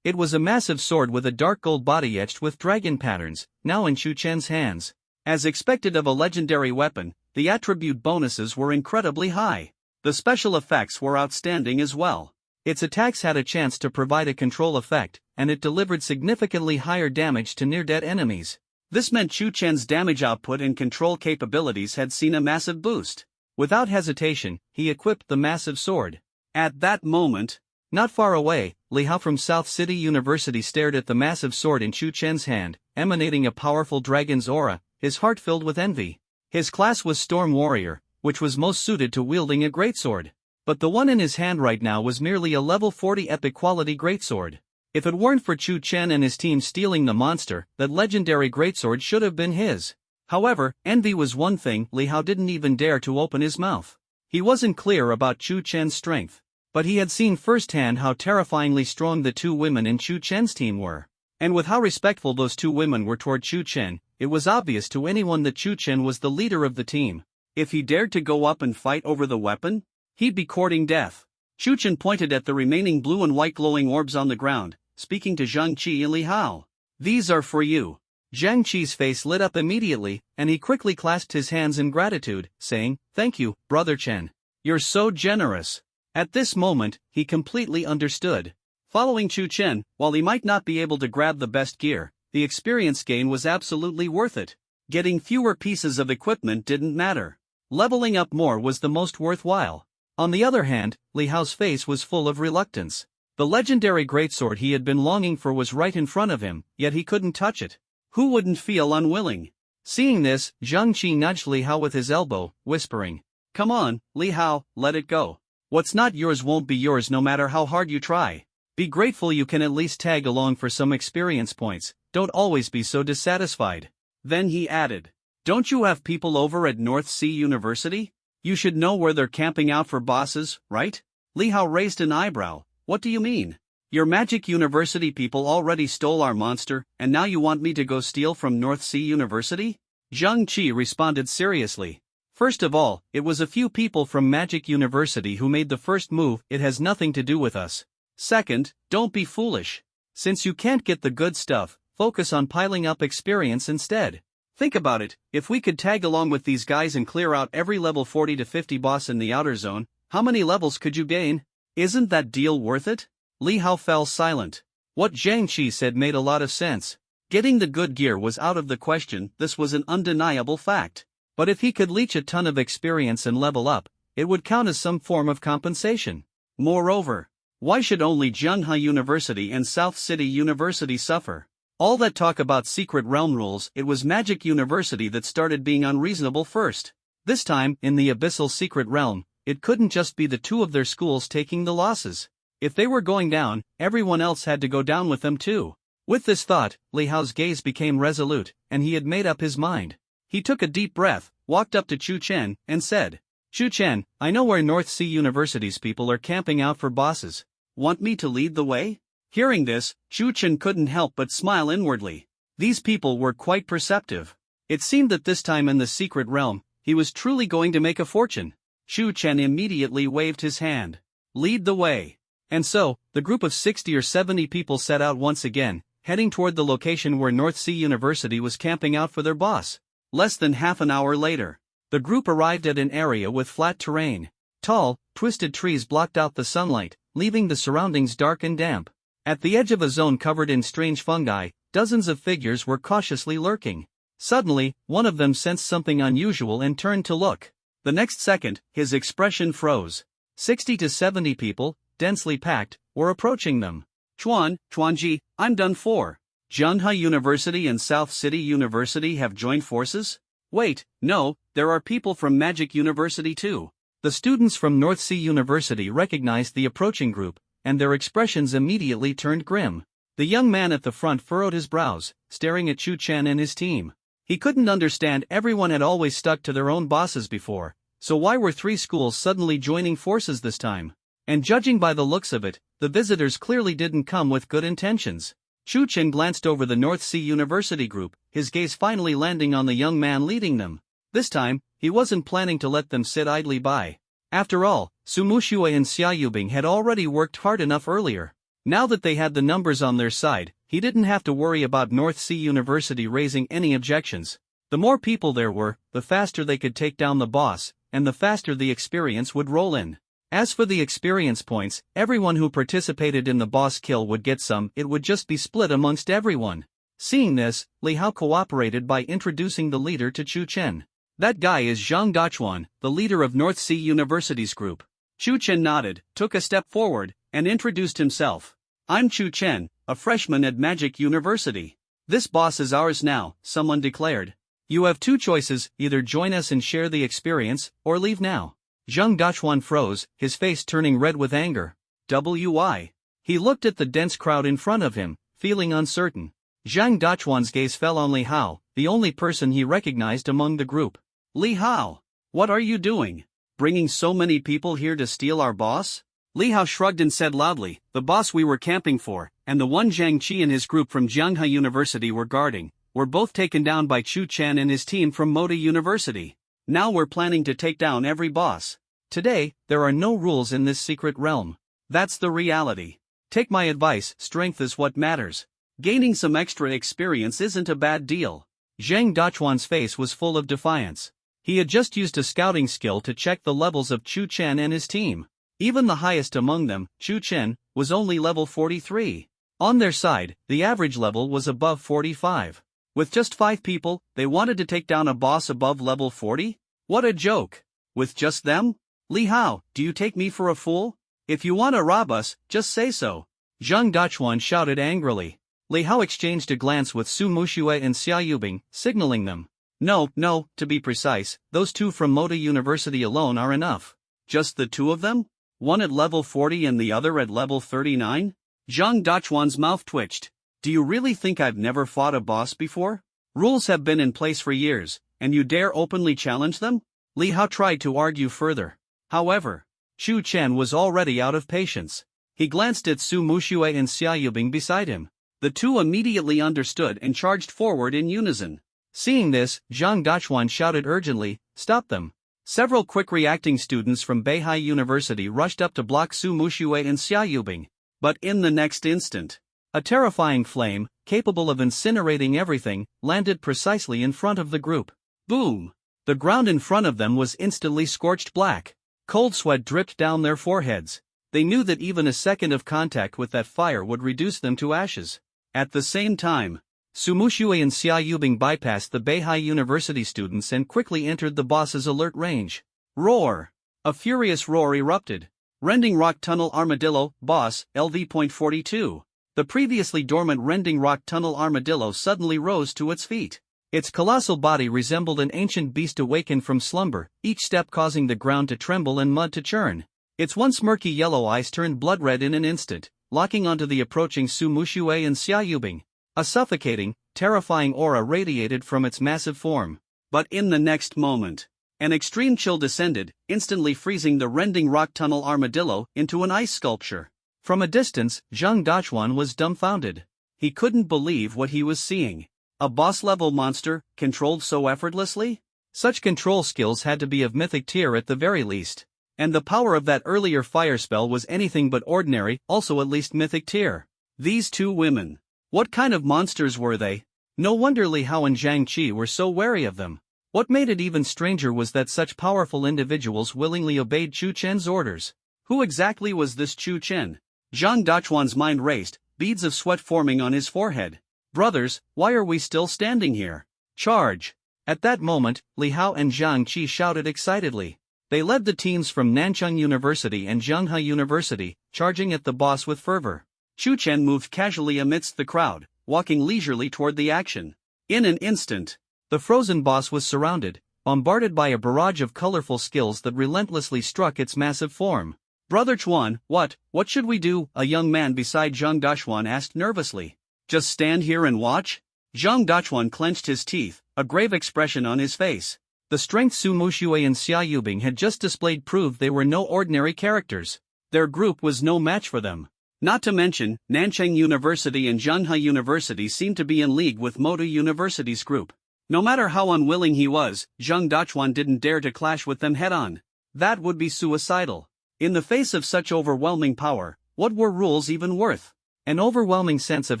It was a massive sword with a dark gold body etched with dragon patterns, now in Chu Chen's hands. As expected of a legendary weapon, the attribute bonuses were incredibly high. The special effects were outstanding as well. Its attacks had a chance to provide a control effect, and it delivered significantly higher damage to near-dead enemies. This meant Chu Chen's damage output and control capabilities had seen a massive boost. Without hesitation, he equipped the massive sword. At that moment, not far away, Li Hao from South City University stared at the massive sword in Chu Chen's hand, emanating a powerful dragon's aura, his heart filled with envy. His class was Storm Warrior, which was most suited to wielding a greatsword. But the one in his hand right now was merely a level 40 epic quality greatsword. If it weren't for Chu Chen and his team stealing the monster, that legendary greatsword should have been his. However, envy was one thing. Li Hao didn't even dare to open his mouth. He wasn't clear about Chu Chen's strength, but he had seen firsthand how terrifyingly strong the two women in Chu Chen's team were. And with how respectful those two women were toward Chu Chen, it was obvious to anyone that Chu Chen was the leader of the team. If he dared to go up and fight over the weapon, he'd be courting death. Chu Chen pointed at the remaining blue and white glowing orbs on the ground, speaking to Zhang Qi and Li Hao. These are for you. Zhang Qi's face lit up immediately, and he quickly clasped his hands in gratitude, saying, "Thank you, Brother Chen. You're so generous." At this moment, he completely understood. Following Chu Chen, while he might not be able to grab the best gear, the experience gain was absolutely worth it. Getting fewer pieces of equipment didn't matter. Leveling up more was the most worthwhile. On the other hand, Li Hao's face was full of reluctance. The legendary greatsword he had been longing for was right in front of him, yet he couldn't touch it. Who wouldn't feel unwilling? Seeing this, Zhang Qi nudged Li Hao with his elbow, whispering, "Come on, Li Hao, let it go. What's not yours won't be yours no matter how hard you try. Be grateful you can at least tag along for some experience points, don't always be so dissatisfied." Then he added, "Don't you have people over at North Sea University? You should know where they're camping out for bosses, right?" Li Hao raised an eyebrow. "What do you mean? Your Magic University people already stole our monster, and now you want me to go steal from North Sea University?" Zhang Qi responded seriously. "First of all, it was a few people from Magic University who made the first move. It has nothing to do with us. Second, don't be foolish. Since you can't get the good stuff, focus on piling up experience instead. Think about it, if we could tag along with these guys and clear out every level 40 to 50 boss in the outer zone, how many levels could you gain? Isn't that deal worth it?" Li Hao fell silent. What Zhang Qi said made a lot of sense. Getting the good gear was out of the question, this was an undeniable fact. But if he could leech a ton of experience and level up, it would count as some form of compensation. Moreover, why should only Zhenghe University and South City University suffer? All that talk about secret realm rules, it was Magic University that started being unreasonable first. This time, in the Abyssal Secret Realm, it couldn't just be the two of their schools taking the losses. If they were going down, everyone else had to go down with them too. With this thought, Li Hao's gaze became resolute, and he had made up his mind. He took a deep breath, walked up to Chu Chen, and said, Chu Chen, I know where North Sea University's people are camping out for bosses. Want me to lead the way? Hearing this, Chu Chen couldn't help but smile inwardly. These people were quite perceptive. It seemed that this time in the secret realm, he was truly going to make a fortune. Chu Chen immediately waved his hand. Lead the way. And so, the group of 60 or 70 people set out once again, heading toward the location where North Sea University was camping out for their boss. Less than half an hour later, the group arrived at an area with flat terrain. Tall, twisted trees blocked out the sunlight, leaving the surroundings dark and damp. At the edge of a zone covered in strange fungi, dozens of figures were cautiously lurking. Suddenly, one of them sensed something unusual and turned to look. The next second, his expression froze. 60 to 70 people, densely packed, were approaching them. Chuanji, I'm done for. Zhenghe University and South City University have joined forces? Wait, no, there are people from Magic University too. The students from North Sea University recognized the approaching group, and their expressions immediately turned grim. The young man at the front furrowed his brows, staring at Chu Chen and his team. He couldn't understand. Everyone had always stuck to their own bosses before, so why were 3 schools suddenly joining forces this time? And judging by the looks of it, the visitors clearly didn't come with good intentions. Chu Chen glanced over the North Sea University group, his gaze finally landing on the young man leading them. This time, he wasn't planning to let them sit idly by. After all, Su Muxue and Xia Yubing had already worked hard enough earlier. Now that they had the numbers on their side, he didn't have to worry about North Sea University raising any objections. The more people there were, the faster they could take down the boss, and the faster the experience would roll in. As for the experience points, everyone who participated in the boss kill would get some. It would just be split amongst everyone. Seeing this, Li Hao cooperated by introducing the leader to Chu Chen. That guy is Zhang Dachuan, the leader of North Sea University's group. Chu Chen nodded, took a step forward, and introduced himself. I'm Chu Chen, a freshman at Magic University. This boss is ours now, someone declared. You have 2 choices, either join us and share the experience, or leave now. Zhang Dachuan froze, his face turning red with anger. Why? He looked at the dense crowd in front of him, feeling uncertain. Zhang Dachuan's gaze fell on Li Hao, the only person he recognized among the group. Li Hao, what are you doing? Bringing so many people here to steal our boss? Li Hao shrugged and said loudly, the boss we were camping for, and the one Zhang Qi and his group from Zhenghe University were guarding, were both taken down by Chu Chen and his team from Mota University. Now we're planning to take down every boss. Today, there are no rules in this secret realm. That's the reality. Take my advice, strength is what matters. Gaining some extra experience isn't a bad deal. Zhang Dachuan's face was full of defiance. He had just used a scouting skill to check the levels of Chu Chen and his team. Even the highest among them, Chu Chen, was only level 43. On their side, the average level was above 45. With just 5 people, they wanted to take down a boss above level 40? What a joke! With just them? Li Hao, do you take me for a fool? If you want to rob us, just say so. Zhang Dachuan shouted angrily. Li Hao exchanged a glance with Su Muxue and Xia Yubing, signaling them. No, to be precise, those 2 from Mota University alone are enough. Just the 2 of them? One at level 40 and the other at level 39? Zhang Dachuan's mouth twitched. Do you really think I've never fought a boss before? Rules have been in place for years, and you dare openly challenge them? Li Hao tried to argue further. However, Chu Chen was already out of patience. He glanced at Su Muxue and Xia Yubing beside him. The 2 immediately understood and charged forward in unison. Seeing this, Zhang Dachuan shouted urgently, stop them. Several quick-reacting students from Beihai University rushed up to block Su Muxue and Xia Yubing. But in the next instant, a terrifying flame, capable of incinerating everything, landed precisely in front of the group. Boom! The ground in front of them was instantly scorched black. Cold sweat dripped down their foreheads. They knew that even a second of contact with that fire would reduce them to ashes. At the same time, Su Muxue and Xia Yubing bypassed the Beihai University students and quickly entered the boss's alert range. Roar! A furious roar erupted. Rending Rock Tunnel Armadillo, boss, LV.42. The previously dormant Rending Rock Tunnel Armadillo suddenly rose to its feet. Its colossal body resembled an ancient beast awakened from slumber, each step causing the ground to tremble and mud to churn. Its once murky yellow eyes turned blood red in an instant, locking onto the approaching Su Muxue and Xia Yubing. A suffocating, terrifying aura radiated from its massive form. But in the next moment, an extreme chill descended, instantly freezing the rending rock tunnel armadillo into an ice sculpture. From a distance, Zhang Dachuan was dumbfounded. He couldn't believe what he was seeing. A boss-level monster, controlled so effortlessly? Such control skills had to be of mythic tier at the very least. And the power of that earlier fire spell was anything but ordinary, also at least mythic tier. These two women. What kind of monsters were they? No wonder Li Hao and Zhang Qi were so wary of them. What made it even stranger was that such powerful individuals willingly obeyed Chu Chen's orders. Who exactly was this Chu Chen? Zhang Dachuan's mind raced, beads of sweat forming on his forehead. Brothers, why are we still standing here? Charge! At that moment, Li Hao and Zhang Qi shouted excitedly. They led the teams from Nanchang University and Zhenghe University, charging at the boss with fervor. Chu Chen moved casually amidst the crowd, walking leisurely toward the action. In an instant, the frozen boss was surrounded, bombarded by a barrage of colorful skills that relentlessly struck its massive form. Brother Chuan, what should we do? A young man beside Zhang Dachuan asked nervously. Just stand here and watch? Zhang Dachuan clenched his teeth, a grave expression on his face. The strength Su Muxue and Xia Yubing had just displayed proved they were no ordinary characters. Their group was no match for them. Not to mention, Nanchang University and Zhenghe University seemed to be in league with Motu University's group. No matter how unwilling he was, Zhang Dachuan didn't dare to clash with them head-on. That would be suicidal. In the face of such overwhelming power, what were rules even worth? An overwhelming sense of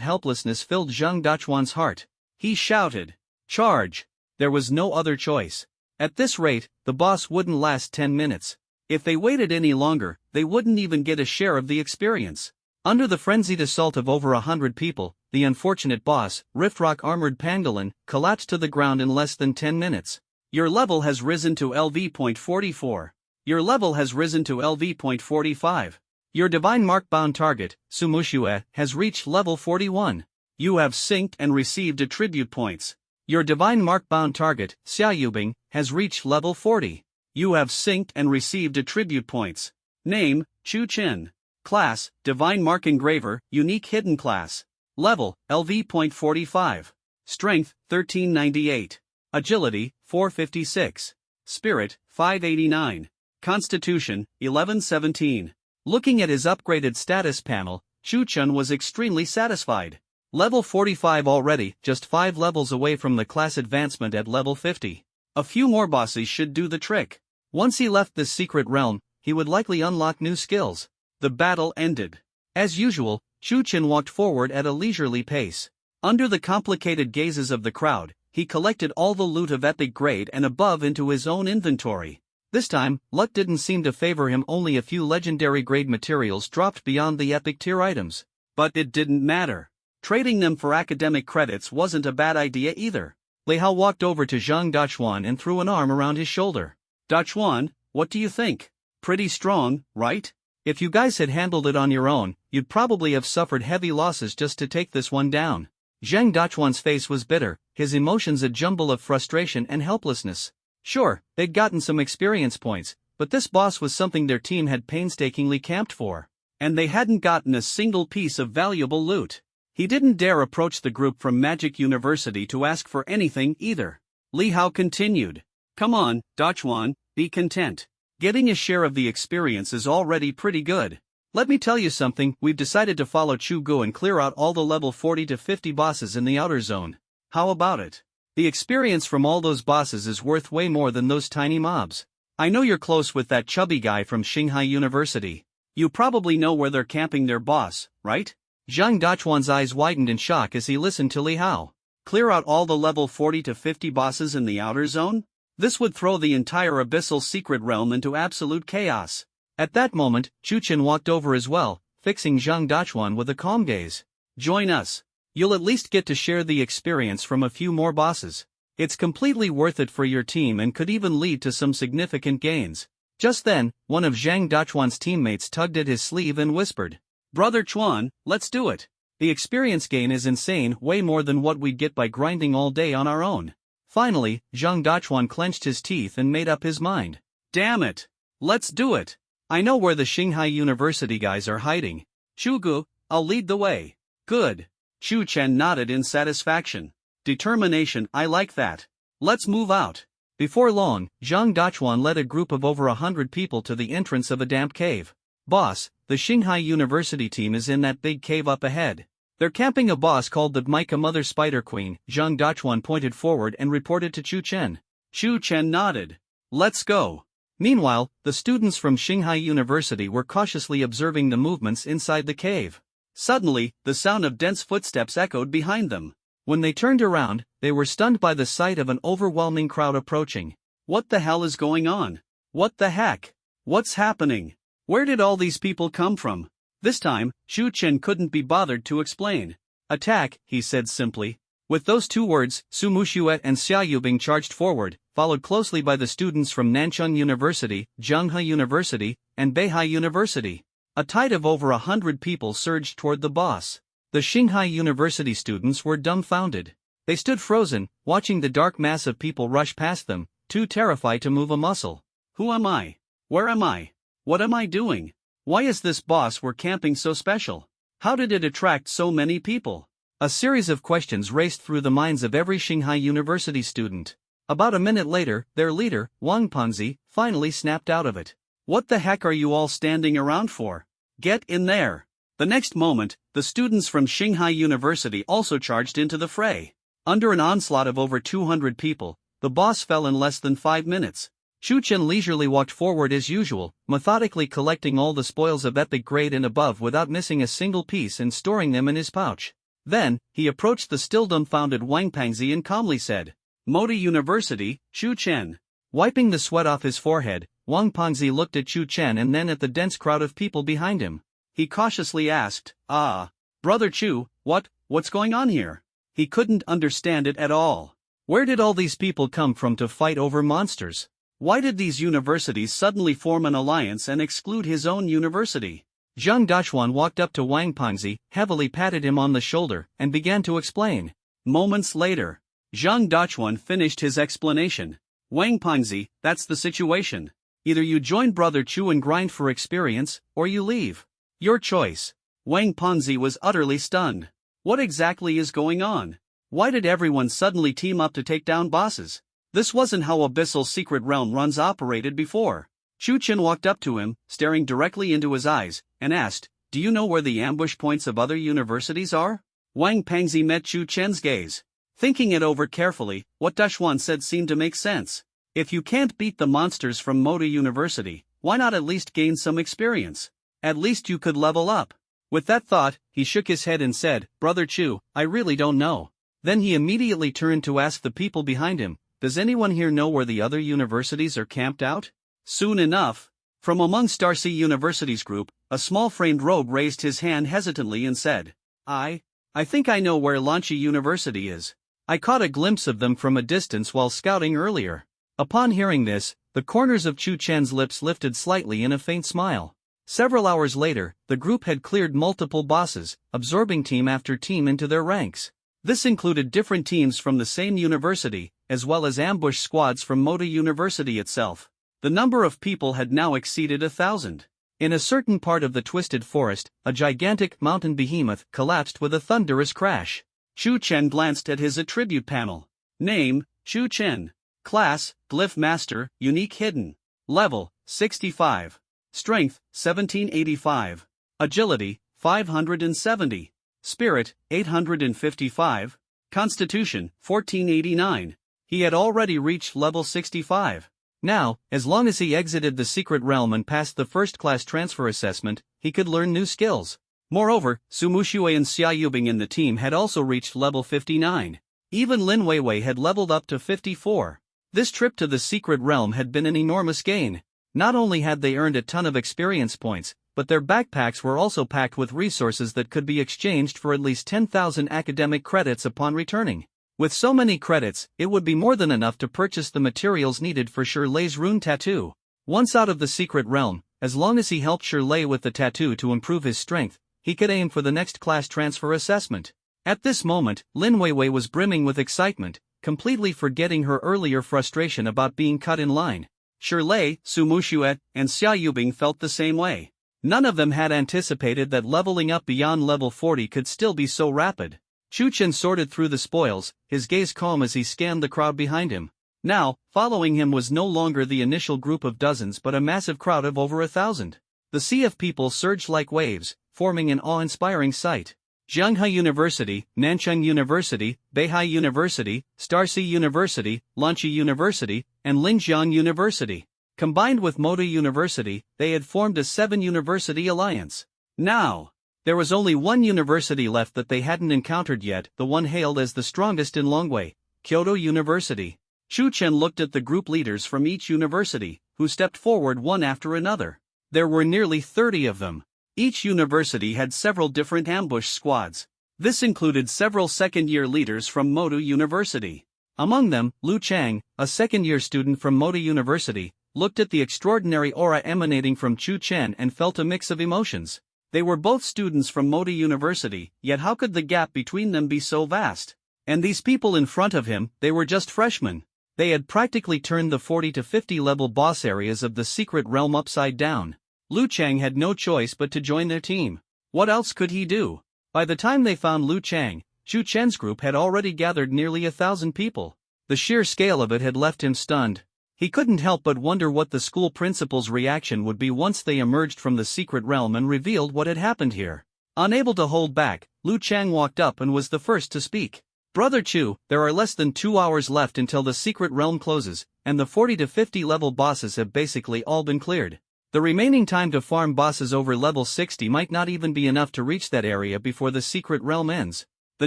helplessness filled Zhang Dachuan's heart. He shouted, "Charge!" There was no other choice. At this rate, the boss wouldn't last 10 minutes. If they waited any longer, they wouldn't even get a share of the experience. Under the frenzied assault of over 100 people, the unfortunate boss, Riftrock Armored Pangolin, collapsed to the ground in less than 10 minutes. Your level has risen to LV.44. Your level has risen to LV.45. Your Divine Mark-bound target, Su Muxue, has reached level 41. You have synced and received attribute points. Your Divine Mark-bound target, Xia Yubing, has reached level 40. You have synced and received attribute points. Name, Chu Chen. Class, Divine Mark Engraver, Unique Hidden Class. Level, LV.45. Strength, 1398. Agility, 456. Spirit, 589. Constitution, 1117. Looking at his upgraded status panel, Chu Chen was extremely satisfied. Level 45 already, just 5 levels away from the class advancement at level 50. A few more bosses should do the trick. Once he left this secret realm, he would likely unlock new skills. The battle ended. As usual, Chu Chen walked forward at a leisurely pace. Under the complicated gazes of the crowd, he collected all the loot of epic grade and above into his own inventory. This time, luck didn't seem to favor him. Only a few legendary grade materials dropped beyond the epic tier items. But it didn't matter. Trading them for academic credits wasn't a bad idea either. Li Hao walked over to Zhang Dachuan and threw an arm around his shoulder. Dachuan, what do you think? Pretty strong, right? If you guys had handled it on your own, you'd probably have suffered heavy losses just to take this one down. Zhang Dachuan's face was bitter, his emotions a jumble of frustration and helplessness. Sure, they'd gotten some experience points, but this boss was something their team had painstakingly camped for. And they hadn't gotten a single piece of valuable loot. He didn't dare approach the group from Magic University to ask for anything either. Li Hao continued. Come on, Dachuan, be content. Getting a share of the experience is already pretty good. Let me tell you something, we've decided to follow Chu Gu and clear out all the level 40 to 50 bosses in the outer zone. How about it? The experience from all those bosses is worth way more than those tiny mobs. I know you're close with that chubby guy from Xinghai University. You probably know where they're camping their boss, right? Zhang Dachuan's eyes widened in shock as he listened to Li Hao. Clear out all the level 40 to 50 bosses in the outer zone? This would throw the entire abyssal secret realm into absolute chaos. At that moment, Chu Chen walked over as well, fixing Zhang Dachuan with a calm gaze. Join us. You'll at least get to share the experience from a few more bosses. It's completely worth it for your team and could even lead to some significant gains. Just then, one of Zhang Dachuan's teammates tugged at his sleeve and whispered. Brother Chuan, let's do it. The experience gain is insane, way more than what we'd get by grinding all day on our own. Finally, Zhang Dachuan clenched his teeth and made up his mind. Damn it! Let's do it! I know where the Shanghai University guys are hiding. Shugu, I'll lead the way. Good. Chu Chen nodded in satisfaction. Determination, I like that. Let's move out. Before long, Zhang Dachuan led a group of over 100 people to the entrance of a damp cave. Boss, the Shanghai University team is in that big cave up ahead. They're camping a boss called the Mica Mother Spider Queen. Zhang Dachuan pointed forward and reported to Chu Chen. Chu Chen nodded. Let's go. Meanwhile, the students from Shanghai University were cautiously observing the movements inside the cave. Suddenly, the sound of dense footsteps echoed behind them. When they turned around, they were stunned by the sight of an overwhelming crowd approaching. What the hell is going on? What the heck? What's happening? Where did all these people come from? This time, Chu Chen couldn't be bothered to explain. Attack, he said simply. With those two words, Su Mushuet and Xia Yubing charged forward, followed closely by the students from Nanchang University, Zhenghe University, and Beihai University. A tide of over 100 people surged toward the boss. The Shanghai University students were dumbfounded. They stood frozen, watching the dark mass of people rush past them, too terrified to move a muscle. Who am I? Where am I? What am I doing? Why is this boss we're camping so special? How did it attract so many people? A series of questions raced through the minds of every Shanghai University student. About a minute later, their leader, Wang Panzi, finally snapped out of it. What the heck are you all standing around for? Get in there! The next moment, the students from Shanghai University also charged into the fray. Under an onslaught of over 200 people, the boss fell in less than 5 minutes. Chu Chen leisurely walked forward as usual, methodically collecting all the spoils of epic grade and above without missing a single piece and storing them in his pouch. Then, he approached the still dumbfounded Wang Pangzi and calmly said, Modi University, Chu Chen. Wiping the sweat off his forehead, Wang Pangzi looked at Chu Chen and then at the dense crowd of people behind him. He cautiously asked, Brother Chu, what's going on here? He couldn't understand it at all. Where did all these people come from to fight over monsters? Why did these universities suddenly form an alliance and exclude his own university? Zhang Dachuan walked up to Wang Pangzi, heavily patted him on the shoulder, and began to explain. Moments later, Zhang Dachuan finished his explanation. Wang Pangzi, that's the situation. Either you join Brother Chu and grind for experience, or you leave. Your choice. Wang Pangzi was utterly stunned. What exactly is going on? Why did everyone suddenly team up to take down bosses? This wasn't how Abyssal Secret Realm runs operated before. Chu Chen walked up to him, staring directly into his eyes, and asked, Do you know where the ambush points of other universities are? Wang Pangzi met Chu Chen's gaze. Thinking it over carefully, what Dachuan said seemed to make sense. If you can't beat the monsters from Modi University, why not at least gain some experience? At least you could level up. With that thought, he shook his head and said, Brother Chu, I really don't know. Then he immediately turned to ask the people behind him, Does anyone here know where the other universities are camped out? Soon enough, from among Starcy University's group, a small framed robe raised his hand hesitantly and said, I think I know where Lanchi University is. I caught a glimpse of them from a distance while scouting earlier. Upon hearing this, the corners of Chu Chen's lips lifted slightly in a faint smile. Several hours later, the group had cleared multiple bosses, absorbing team after team into their ranks. This included different teams from the same university, as well as ambush squads from Modi University itself. The number of people had now exceeded 1,000. In a certain part of the Twisted Forest, a gigantic mountain behemoth collapsed with a thunderous crash. Chu Chen glanced at his attribute panel. Name, Chu Chen. Class, Glyph Master, Unique Hidden. Level, 65. Strength, 1785. Agility, 570. Spirit, 855. Constitution, 1489. He had already reached level 65. Now, as long as he exited the secret realm and passed the first-class transfer assessment, he could learn new skills. Moreover, Su Mushui and Xia Yubing in the team had also reached level 59. Even Lin Weiwei had leveled up to 54. This trip to the secret realm had been an enormous gain. Not only had they earned a ton of experience points, but their backpacks were also packed with resources that could be exchanged for at least 10,000 academic credits upon returning. With so many credits, it would be more than enough to purchase the materials needed for Shirley's rune tattoo. Once out of the secret realm, as long as he helped Shirley with the tattoo to improve his strength, he could aim for the next class transfer assessment. At this moment, Lin Weiwei was brimming with excitement, completely forgetting her earlier frustration about being cut in line. Shirlei, Su Mushuet, and Xia Yubing felt the same way. None of them had anticipated that leveling up beyond level 40 could still be so rapid. Chu Chen sorted through the spoils, his gaze calm as he scanned the crowd behind him. Now, following him was no longer the initial group of dozens but a massive crowd of over 1,000. The sea of people surged like waves, forming an awe-inspiring sight. Zhenghe University, Nancheng University, Beihai University, Starsi University, Lanchi University, and Linjiang University. Combined with Moda University, they had formed a 7-university alliance. Now, there was only one university left that they hadn't encountered yet, the one hailed as the strongest in Longwei, Kyoto University. Chu Chen looked at the group leaders from each university, who stepped forward one after another. There were nearly 30 of them. Each university had several different ambush squads. This included several second-year leaders from Moda University. Among them, Lu Chang, a second-year student from Moda University, looked at the extraordinary aura emanating from Chu Chen and felt a mix of emotions. They were both students from Moda University, yet how could the gap between them be so vast? And these people in front of him, they were just freshmen. They had practically turned the 40 to 50 level boss areas of the secret realm upside down. Lu Chang had no choice but to join their team. What else could he do? By the time they found Lu Chang, Chu Chen's group had already gathered nearly 1,000 people. The sheer scale of it had left him stunned. He couldn't help but wonder what the school principal's reaction would be once they emerged from the secret realm and revealed what had happened here. Unable to hold back, Lu Chang walked up and was the first to speak. Brother Chu, there are less than 2 hours left until the secret realm closes, and the 40 to 50 level bosses have basically all been cleared. The remaining time to farm bosses over level 60 might not even be enough to reach that area before the secret realm ends. The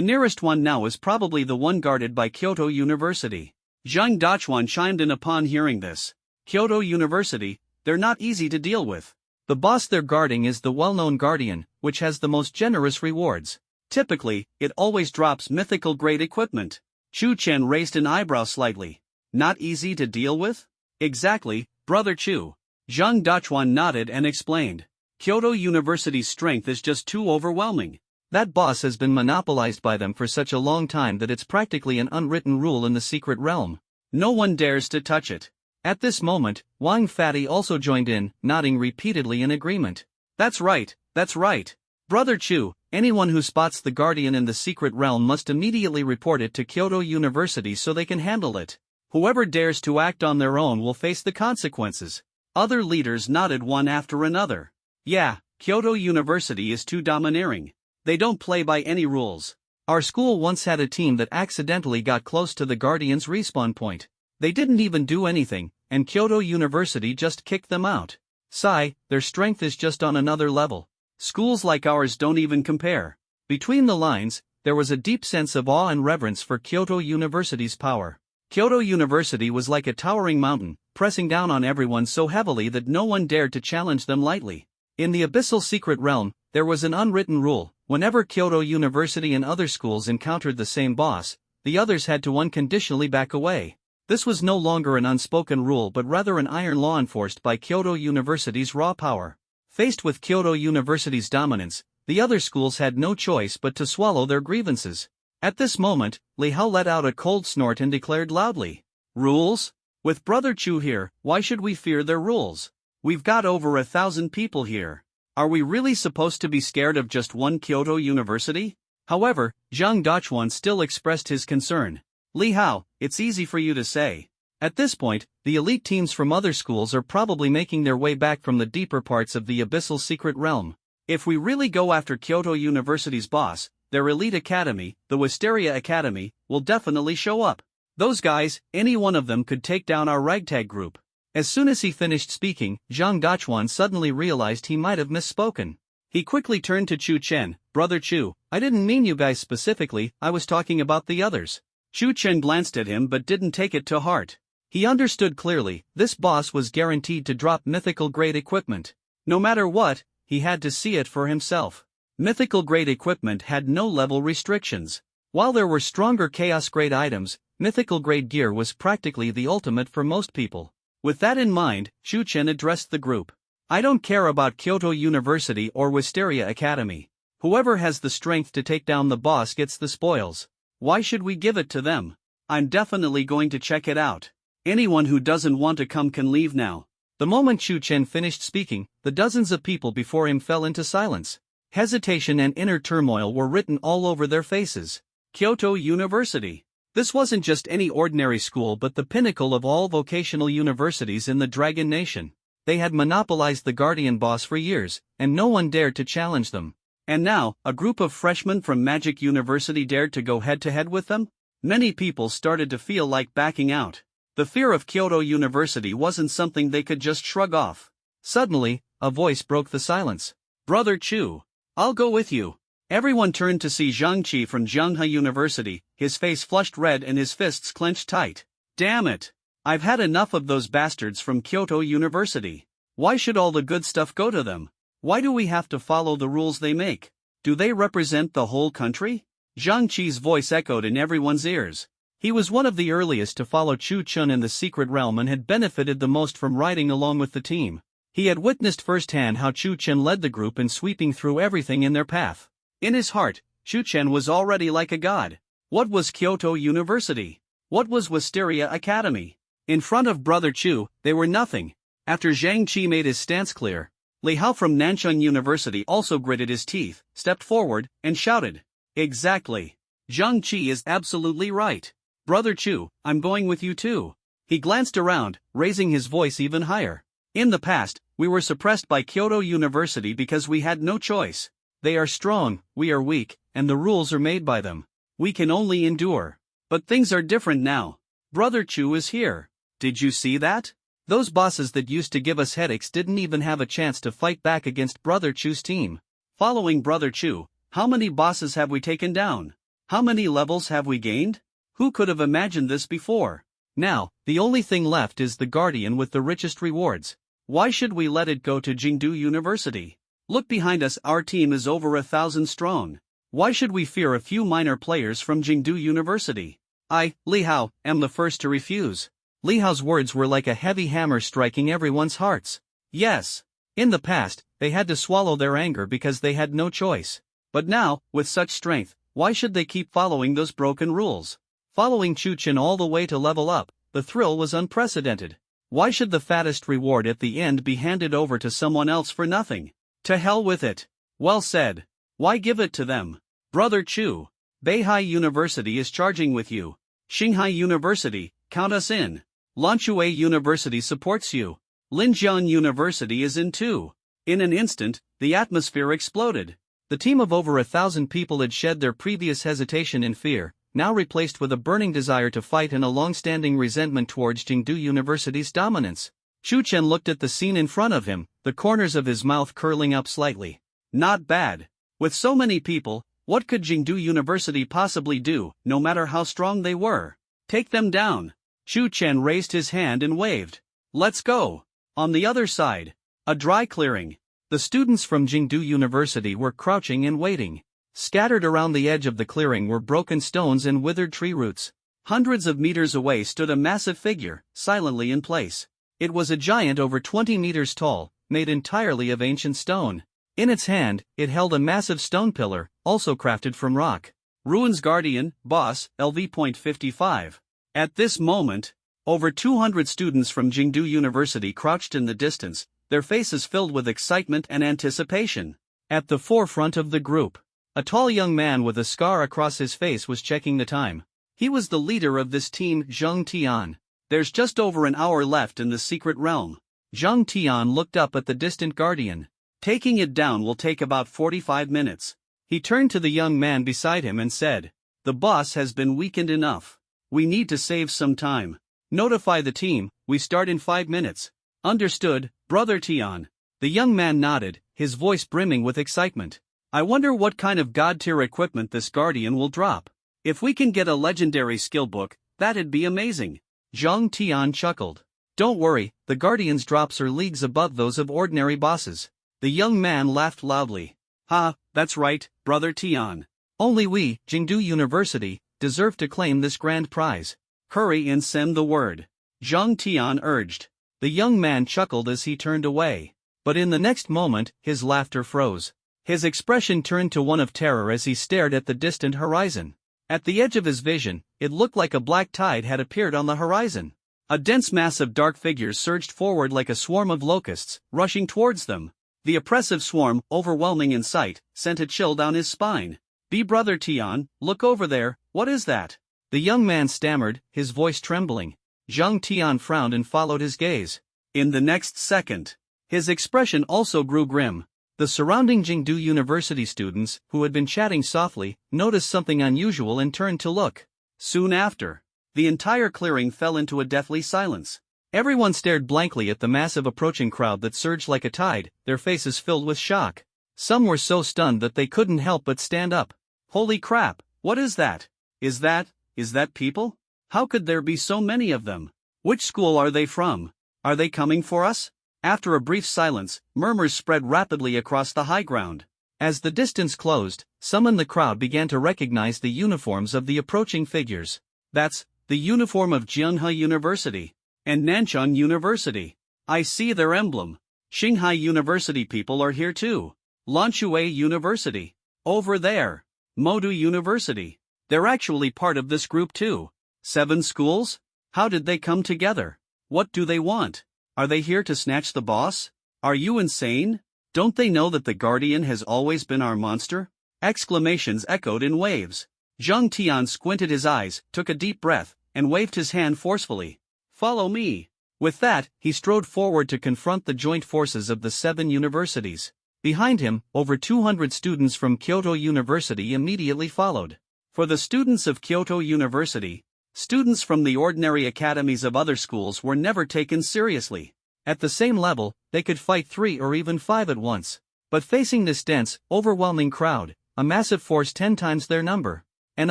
nearest one now is probably the one guarded by Kyoto University. Zhang Dachuan chimed in upon hearing this. Kyoto University, they're not easy to deal with. The boss they're guarding is the well-known Guardian, which has the most generous rewards. Typically, it always drops mythical-grade equipment. Chu Chen raised an eyebrow slightly. Not easy to deal with? Exactly, Brother Chu. Zhang Dachuan nodded and explained. Kyoto University's strength is just too overwhelming. That boss has been monopolized by them for such a long time that it's practically an unwritten rule in the secret realm. No one dares to touch it. At this moment, Wang Fatty also joined in, nodding repeatedly in agreement. That's right, that's right. Brother Chu, anyone who spots the Guardian in the secret realm must immediately report it to Kyoto University so they can handle it. Whoever dares to act on their own will face the consequences. Other leaders nodded one after another. Yeah, Kyoto University is too domineering. They don't play by any rules. Our school once had a team that accidentally got close to the Guardian's respawn point. They didn't even do anything, and Kyoto University just kicked them out. Sigh, their strength is just on another level. Schools like ours don't even compare. Between the lines, there was a deep sense of awe and reverence for Kyoto University's power. Kyoto University was like a towering mountain, pressing down on everyone so heavily that no one dared to challenge them lightly. In the abyssal secret realm, there was an unwritten rule. Whenever Kyoto University and other schools encountered the same boss, the others had to unconditionally back away. This was no longer an unspoken rule but rather an iron law enforced by Kyoto University's raw power. Faced with Kyoto University's dominance, the other schools had no choice but to swallow their grievances. At this moment, Li Hao let out a cold snort and declared loudly, "Rules? With Brother Chu here, why should we fear their rules? We've got over 1,000 people here. Are we really supposed to be scared of just one Kyoto University?" However, Zhang Dachuan still expressed his concern. Li Hao, it's easy for you to say. At this point, the elite teams from other schools are probably making their way back from the deeper parts of the abyssal secret realm. If we really go after Kyoto University's boss, their elite academy, the Wisteria Academy, will definitely show up. Those guys, any one of them could take down our ragtag group. As soon as he finished speaking, Zhang Dachuan suddenly realized he might have misspoken. He quickly turned to Chu Chen. Brother Chu, I didn't mean you guys specifically, I was talking about the others. Chu Chen glanced at him but didn't take it to heart. He understood clearly, this boss was guaranteed to drop mythical-grade equipment. No matter what, he had to see it for himself. Mythical-grade equipment had no level restrictions. While there were stronger chaos-grade items, mythical-grade gear was practically the ultimate for most people. With that in mind, Chu Chen addressed the group. I don't care about Kyoto University or Wisteria Academy. Whoever has the strength to take down the boss gets the spoils. Why should we give it to them? I'm definitely going to check it out. Anyone who doesn't want to come can leave now. The moment Chu Chen finished speaking, the dozens of people before him fell into silence. Hesitation and inner turmoil were written all over their faces. Kyoto University. This wasn't just any ordinary school but the pinnacle of all vocational universities in the Dragon Nation. They had monopolized the Guardian Boss for years, and no one dared to challenge them. And now, a group of freshmen from Magic University dared to go head-to-head with them? Many people started to feel like backing out. The fear of Kyoto University wasn't something they could just shrug off. Suddenly, a voice broke the silence. Brother Chu, I'll go with you. Everyone turned to see Zhang Qi from Zhonghua University, his face flushed red and his fists clenched tight. Damn it! I've had enough of those bastards from Kyoto University. Why should all the good stuff go to them? Why do we have to follow the rules they make? Do they represent the whole country? Zhang Qi's voice echoed in everyone's ears. He was one of the earliest to follow Chu Chun in the secret realm and had benefited the most from riding along with the team. He had witnessed firsthand how Chu Chen led the group in sweeping through everything in their path. In his heart, Chu Chen was already like a god. What was Kyoto University? What was Wisteria Academy? In front of Brother Chu, they were nothing. After Zhang Qi made his stance clear, Li Hao from Nanchang University also gritted his teeth, stepped forward, and shouted. Exactly. Zhang Qi is absolutely right. Brother Chu, I'm going with you too. He glanced around, raising his voice even higher. In the past, we were suppressed by Kyoto University because we had no choice. They are strong, we are weak, and the rules are made by them. We can only endure. But things are different now. Brother Chu is here. Did you see that? Those bosses that used to give us headaches didn't even have a chance to fight back against Brother Chu's team. Following Brother Chu, how many bosses have we taken down? How many levels have we gained? Who could have imagined this before? Now, the only thing left is the Guardian with the richest rewards. Why should we let it go to Jingdu University? Look behind us, our team is over 1,000 strong. Why should we fear a few minor players from Jingdu University? I, Li Hao, am the first to refuse. Li Hao's words were like a heavy hammer striking everyone's hearts. Yes. In the past, they had to swallow their anger because they had no choice. But now, with such strength, why should they keep following those broken rules? Following Chu Chen all the way to level up, the thrill was unprecedented. Why should the fattest reward at the end be handed over to someone else for nothing? To hell with it. Well said. Why give it to them? Brother Chu, Beihai University is charging with you. Xinghai University, count us in. Lanzhou University supports you. Linjiang University is in too. In an instant, the atmosphere exploded. The team of over 1,000 people had shed their previous hesitation and fear, now replaced with a burning desire to fight and a long-standing resentment towards Jingdu University's dominance. Chu Chen looked at the scene in front of him, the corners of his mouth curling up slightly. Not bad. With so many people, what could Jingdu University possibly do, no matter how strong they were? Take them down. Chu Chen raised his hand and waved. Let's go. On the other side, a dry clearing. The students from Jingdu University were crouching and waiting. Scattered around the edge of the clearing were broken stones and withered tree roots. Hundreds of meters away stood a massive figure, silently in place. It was a giant over 20 meters tall, made entirely of ancient stone. In its hand, it held a massive stone pillar, also crafted from rock. Ruins Guardian, Boss, LV.55. At this moment, over 200 students from Jingdu University crouched in the distance, their faces filled with excitement and anticipation. At the forefront of the group, a tall young man with a scar across his face was checking the time. He was the leader of this team, Zheng Tian. There's just over an hour left in the secret realm. Zheng Tian looked up at the distant Guardian. Taking it down will take about 45 minutes. He turned to the young man beside him and said, The boss has been weakened enough. We need to save some time. Notify the team, we start in 5 minutes. Understood, Brother Tian. The young man nodded, his voice brimming with excitement. I wonder what kind of god-tier equipment this Guardian will drop. If we can get a legendary skill book, that'd be amazing. Zheng Tian chuckled. Don't worry, the Guardian's drops are leagues above those of ordinary bosses. The young man laughed loudly. Ha, that's right, Brother Tian. Only we, Jingdu University, deserve to claim this grand prize. Hurry and send the word. Zheng Tian urged. The young man chuckled as he turned away. But in the next moment, his laughter froze. His expression turned to one of terror as he stared at the distant horizon. At the edge of his vision, it looked like a black tide had appeared on the horizon. A dense mass of dark figures surged forward like a swarm of locusts, rushing towards them. The oppressive swarm, overwhelming in sight, sent a chill down his spine. Brother Tian, look over there, what is that? The young man stammered, his voice trembling. Zhang Tian frowned and followed his gaze. In the next second, his expression also grew grim. The surrounding Jingdu University students, who had been chatting softly, noticed something unusual and turned to look. Soon after, the entire clearing fell into a deathly silence. Everyone stared blankly at the massive approaching crowd that surged like a tide, their faces filled with shock. Some were so stunned that they couldn't help but stand up. Holy crap, what is that? Is that people? How could there be so many of them? Which school are they from? Are they coming for us? After a brief silence, murmurs spread rapidly across the high ground. As the distance closed, some in the crowd began to recognize the uniforms of the approaching figures. That's the uniform of Jianhe University and Nanchang University. I see their emblem. Xinghai University people are here too. Lanshui University. Over there. Modu University. They're actually part of this group too. 7 schools? How did they come together? What do they want? Are they here to snatch the boss? Are you insane? Don't they know that the Guardian has always been our monster? Exclamations echoed in waves. Zhang Tian squinted his eyes, took a deep breath, and waved his hand forcefully. Follow me. With that, he strode forward to confront the joint forces of the 7 universities. Behind him, over 200 students from Kyoto University immediately followed. For the students of Kyoto University, students from the ordinary academies of other schools were never taken seriously. At the same level, they could fight 3 or even 5 at once. But facing this dense, overwhelming crowd, a massive force 10 times their number, an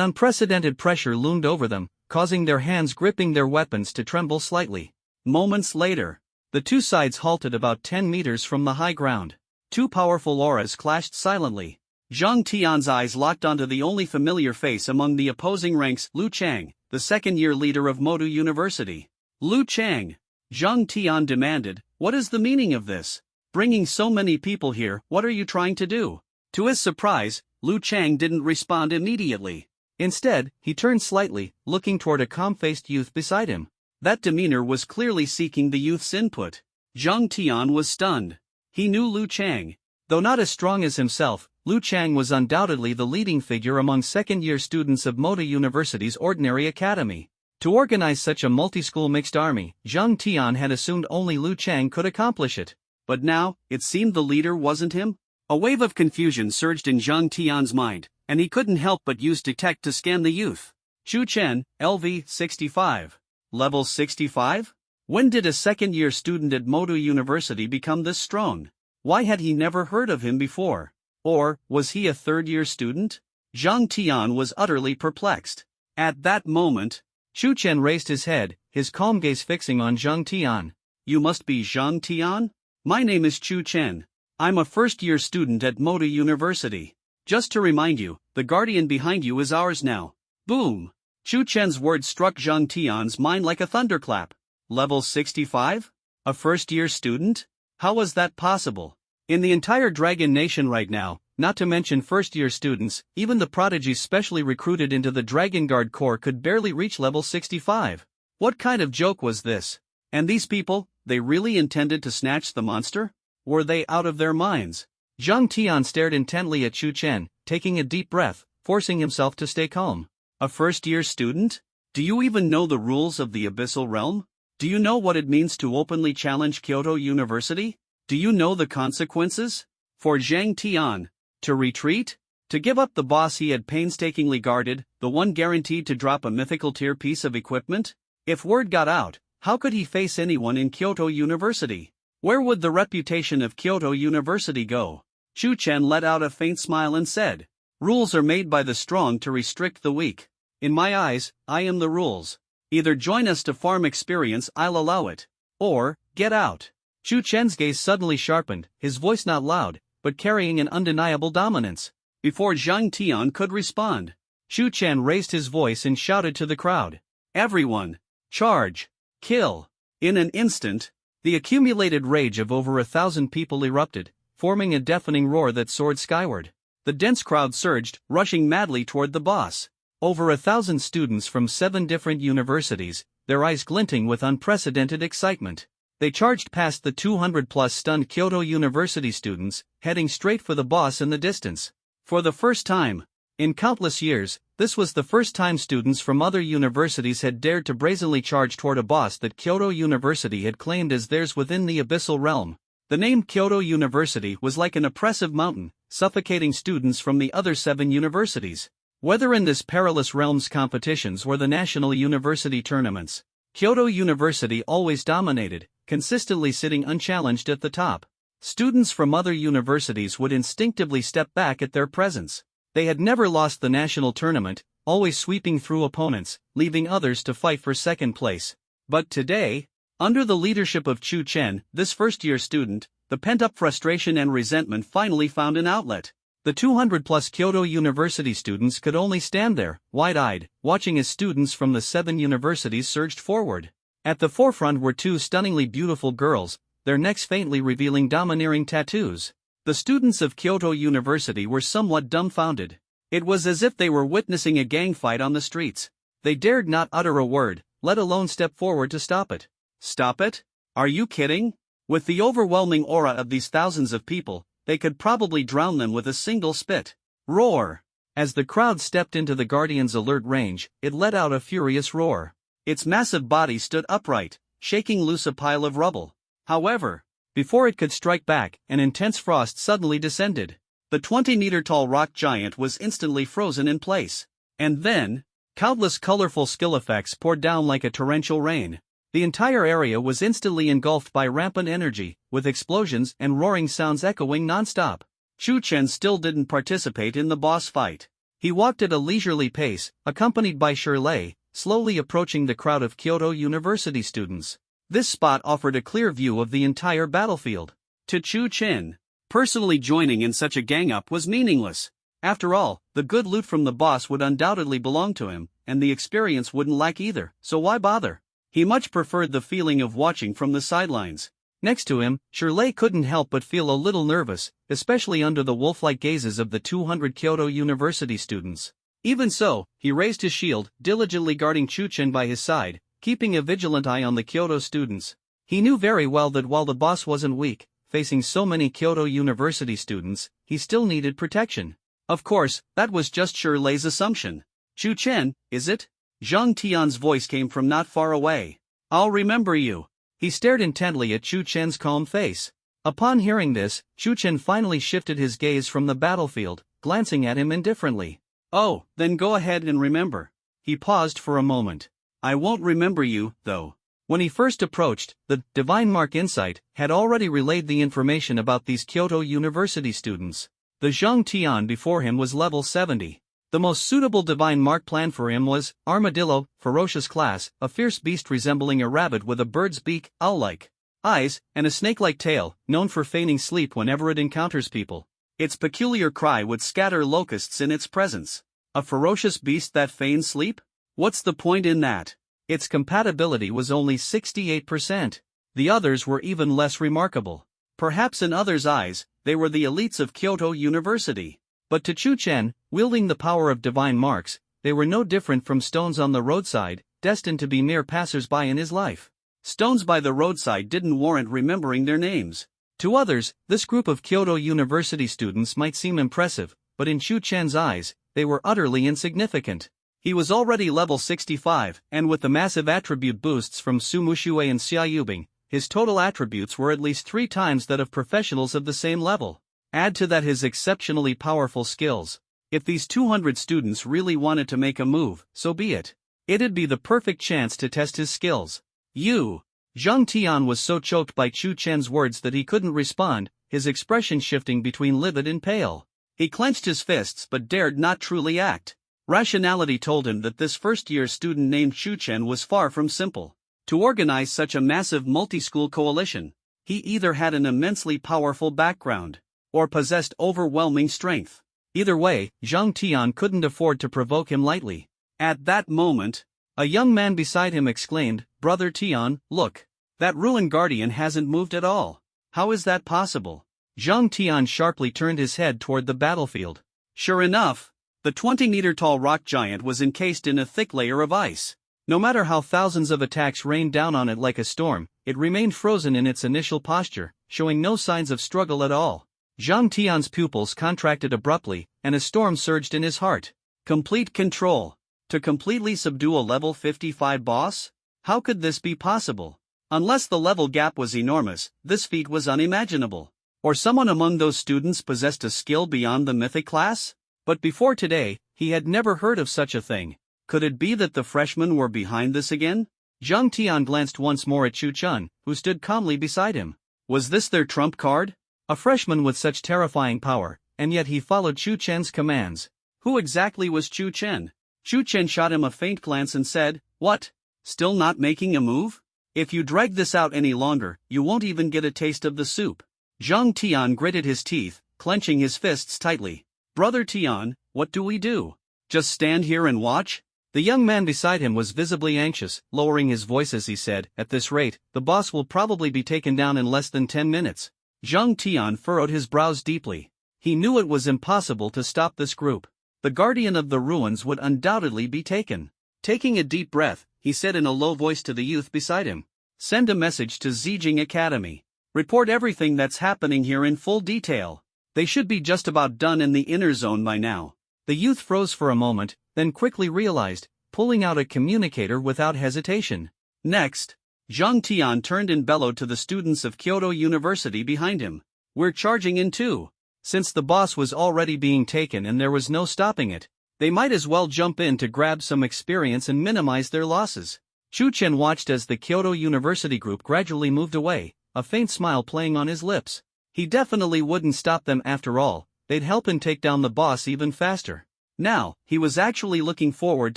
unprecedented pressure loomed over them, causing their hands gripping their weapons to tremble slightly. Moments later, the two sides halted about 10 meters from the high ground. 2 powerful auras clashed silently. Zhang Tian's eyes locked onto the only familiar face among the opposing ranks, Lu Chang, the second-year leader of Modu University. Lu Chang, Zhang Tian demanded, what is the meaning of this? Bringing so many people here, what are you trying to do? To his surprise, Lu Chang didn't respond immediately. Instead, he turned slightly, looking toward a calm-faced youth beside him. That demeanor was clearly seeking the youth's input. Zhang Tian was stunned. He knew Lu Chang. Though not as strong as himself, Lu Chang was undoubtedly the leading figure among second-year students of Moda University's Ordinary Academy. To organize such a multi-school mixed army, Zhang Tian had assumed only Lu Chang could accomplish it. But now, it seemed the leader wasn't him? A wave of confusion surged in Zhang Tian's mind, and he couldn't help but use Detect to scan the youth. Chu Chen, LV 65. Level 65? When did a second-year student at Modu University become this strong? Why had he never heard of him before? Or, was he a third-year student? Zhang Tian was utterly perplexed. At that moment, Chu Chen raised his head, his calm gaze fixing on Zhang Tian. You must be Zhang Tian? My name is Chu Chen. I'm a first-year student at Modu University. Just to remind you, the guardian behind you is ours now. Boom! Chu Chen's words struck Zhang Tian's mind like a thunderclap. Level 65? A first-year student? How was that possible? In the entire Dragon Nation right now, not to mention first-year students, even the prodigies specially recruited into the Dragon Guard Corps could barely reach level 65. What kind of joke was this? And these people, they really intended to snatch the monster? Were they out of their minds? Zhang Tian stared intently at Chu Chen, taking a deep breath, forcing himself to stay calm. A first-year student? Do you even know the rules of the Abyssal Realm? Do you know what it means to openly challenge Kyoto University? Do you know the consequences? For Zhang Tian, to retreat? To give up the boss he had painstakingly guarded, the one guaranteed to drop a mythical tier piece of equipment? If word got out, how could he face anyone in Kyoto University? Where would the reputation of Kyoto University go? Chu Chen let out a faint smile and said, rules are made by the strong to restrict the weak. In my eyes, I am the rules. Either join us to farm experience, I'll allow it. Or, get out. Chu Chen's gaze suddenly sharpened, his voice not loud, but carrying an undeniable dominance. Before Zhang Tian could respond, Chu Chen raised his voice and shouted to the crowd. Everyone! Charge! Kill! In an instant, the accumulated rage of over 1,000 people erupted, forming a deafening roar that soared skyward. The dense crowd surged, rushing madly toward the boss. Over 1,000 students from 7 different universities, their eyes glinting with unprecedented excitement. They charged past the 200-plus stunned Kyoto University students, heading straight for the boss in the distance. For the first time in countless years, this was the first time students from other universities had dared to brazenly charge toward a boss that Kyoto University had claimed as theirs within the abyssal realm. The name Kyoto University was like an oppressive mountain, suffocating students from the other 7 universities. Whether in this perilous realm's competitions or the national university tournaments, Kyoto University always dominated, consistently sitting unchallenged at the top. Students from other universities would instinctively step back at their presence. They had never lost the national tournament, always sweeping through opponents, leaving others to fight for second place. But today, under the leadership of Chu Chen, this first-year student, the pent-up frustration and resentment finally found an outlet. The 200-plus Kyoto University students could only stand there, wide-eyed, watching as students from the 7 universities surged forward. At the forefront were 2 stunningly beautiful girls, their necks faintly revealing domineering tattoos. The students of Kyoto University were somewhat dumbfounded. It was as if they were witnessing a gang fight on the streets. They dared not utter a word, let alone step forward to stop it. Stop it? Are you kidding? With the overwhelming aura of these thousands of people, they could probably drown them with a single spit. Roar! As the crowd stepped into the Guardian's alert range, it let out a furious roar. Its massive body stood upright, shaking loose a pile of rubble. However, before it could strike back, an intense frost suddenly descended. The 20-meter-tall rock giant was instantly frozen in place. And then, countless colorful skill effects poured down like a torrential rain. The entire area was instantly engulfed by rampant energy, with explosions and roaring sounds echoing non-stop. Chu Chen still didn't participate in the boss fight. He walked at a leisurely pace, accompanied by Shirley, slowly approaching the crowd of Kyoto University students. This spot offered a clear view of the entire battlefield. To Chu Chen, personally joining in such a gang-up was meaningless. After all, the good loot from the boss would undoubtedly belong to him, and the experience wouldn't lack either, so why bother? He much preferred the feeling of watching from the sidelines. Next to him, Shirley couldn't help but feel a little nervous, especially under the wolf-like gazes of the 200 Kyoto University students. Even so, he raised his shield, diligently guarding Chu Chen by his side, keeping a vigilant eye on the Kyoto students. He knew very well that while the boss wasn't weak, facing so many Kyoto University students, he still needed protection. Of course, that was just Shirley's assumption. Chu Chen, is it? Zhang Tian's voice came from not far away. I'll remember you. He stared intently at Chu Chen's calm face. Upon hearing this, Chu Chen finally shifted his gaze from the battlefield, glancing at him indifferently. Oh, then go ahead and remember. He paused for a moment. I won't remember you, though. When he first approached, the Divine Mark Insight had already relayed the information about these Kyoto University students. The Zhang Tian before him was level 70. The most suitable Divine Mark plan for him was Armadillo, Ferocious Class, a fierce beast resembling a rabbit with a bird's beak, owl-like eyes, and a snake-like tail, known for feigning sleep whenever it encounters people. Its peculiar cry would scatter locusts in its presence. A ferocious beast that feigns sleep? What's the point in that? Its compatibility was only 68%. The others were even less remarkable. Perhaps in others' eyes, they were the elites of Kyoto University. But to Chu Chen, wielding the power of divine marks, they were no different from stones on the roadside, destined to be mere passers-by in his life. Stones by the roadside didn't warrant remembering their names. To others, this group of Kyoto University students might seem impressive, but in Chu Chen's eyes, they were utterly insignificant. He was already level 65, and with the massive attribute boosts from Su Muxue and Xia Yubing, his total attributes were at least 3 times that of professionals of the same level. Add to that his exceptionally powerful skills. If these 200 students really wanted to make a move, so be it. It'd be the perfect chance to test his skills. You! Zhang Tian was so choked by Chu Chen's words that he couldn't respond, his expression shifting between livid and pale. He clenched his fists but dared not truly act. Rationality told him that this first-year student named Chu Chen was far from simple. To organize such a massive multi-school coalition, he either had an immensely powerful background, or possessed overwhelming strength. Either way, Zhang Tian couldn't afford to provoke him lightly. At that moment, a young man beside him exclaimed, "Brother Tian, look. That ruined guardian hasn't moved at all. How is that possible?" Zhang Tian sharply turned his head toward the battlefield. Sure enough, the 20-meter-tall rock giant was encased in a thick layer of ice. No matter how thousands of attacks rained down on it like a storm, it remained frozen in its initial posture, showing no signs of struggle at all. Zhang Tian's pupils contracted abruptly, and a storm surged in his heart. Complete control. To completely subdue a level 55 boss? How could this be possible? Unless the level gap was enormous, this feat was unimaginable. Or someone among those students possessed a skill beyond the mythic class? But before today, he had never heard of such a thing. Could it be that the freshmen were behind this again? Zhang Tian glanced once more at Chu Chen, who stood calmly beside him. Was this their trump card? A freshman with such terrifying power, and yet he followed Chu Chen's commands. Who exactly was Chu Chen? Chu Chen shot him a faint glance and said, "What? Still not making a move? If you drag this out any longer, you won't even get a taste of the soup." Zhang Tian gritted his teeth, clenching his fists tightly. "Brother Tian, what do we do? Just stand here and watch?" The young man beside him was visibly anxious, lowering his voice as he said, "At this rate, the boss will probably be taken down in less than 10 minutes. Zhang Tian furrowed his brows deeply. He knew it was impossible to stop this group. The guardian of the ruins would undoubtedly be taken. Taking a deep breath, he said in a low voice to the youth beside him, "Send a message to Zijing Academy. Report everything that's happening here in full detail. They should be just about done in the inner zone by now." The youth froze for a moment, then quickly realized, pulling out a communicator without hesitation. Next, Zhang Tian turned and bellowed to the students of Kyoto University behind him. "We're charging in too." Since the boss was already being taken and there was no stopping it, they might as well jump in to grab some experience and minimize their losses. Chu Chen watched as the Kyoto University group gradually moved away, a faint smile playing on his lips. He definitely wouldn't stop them after all, they'd help him take down the boss even faster. Now, he was actually looking forward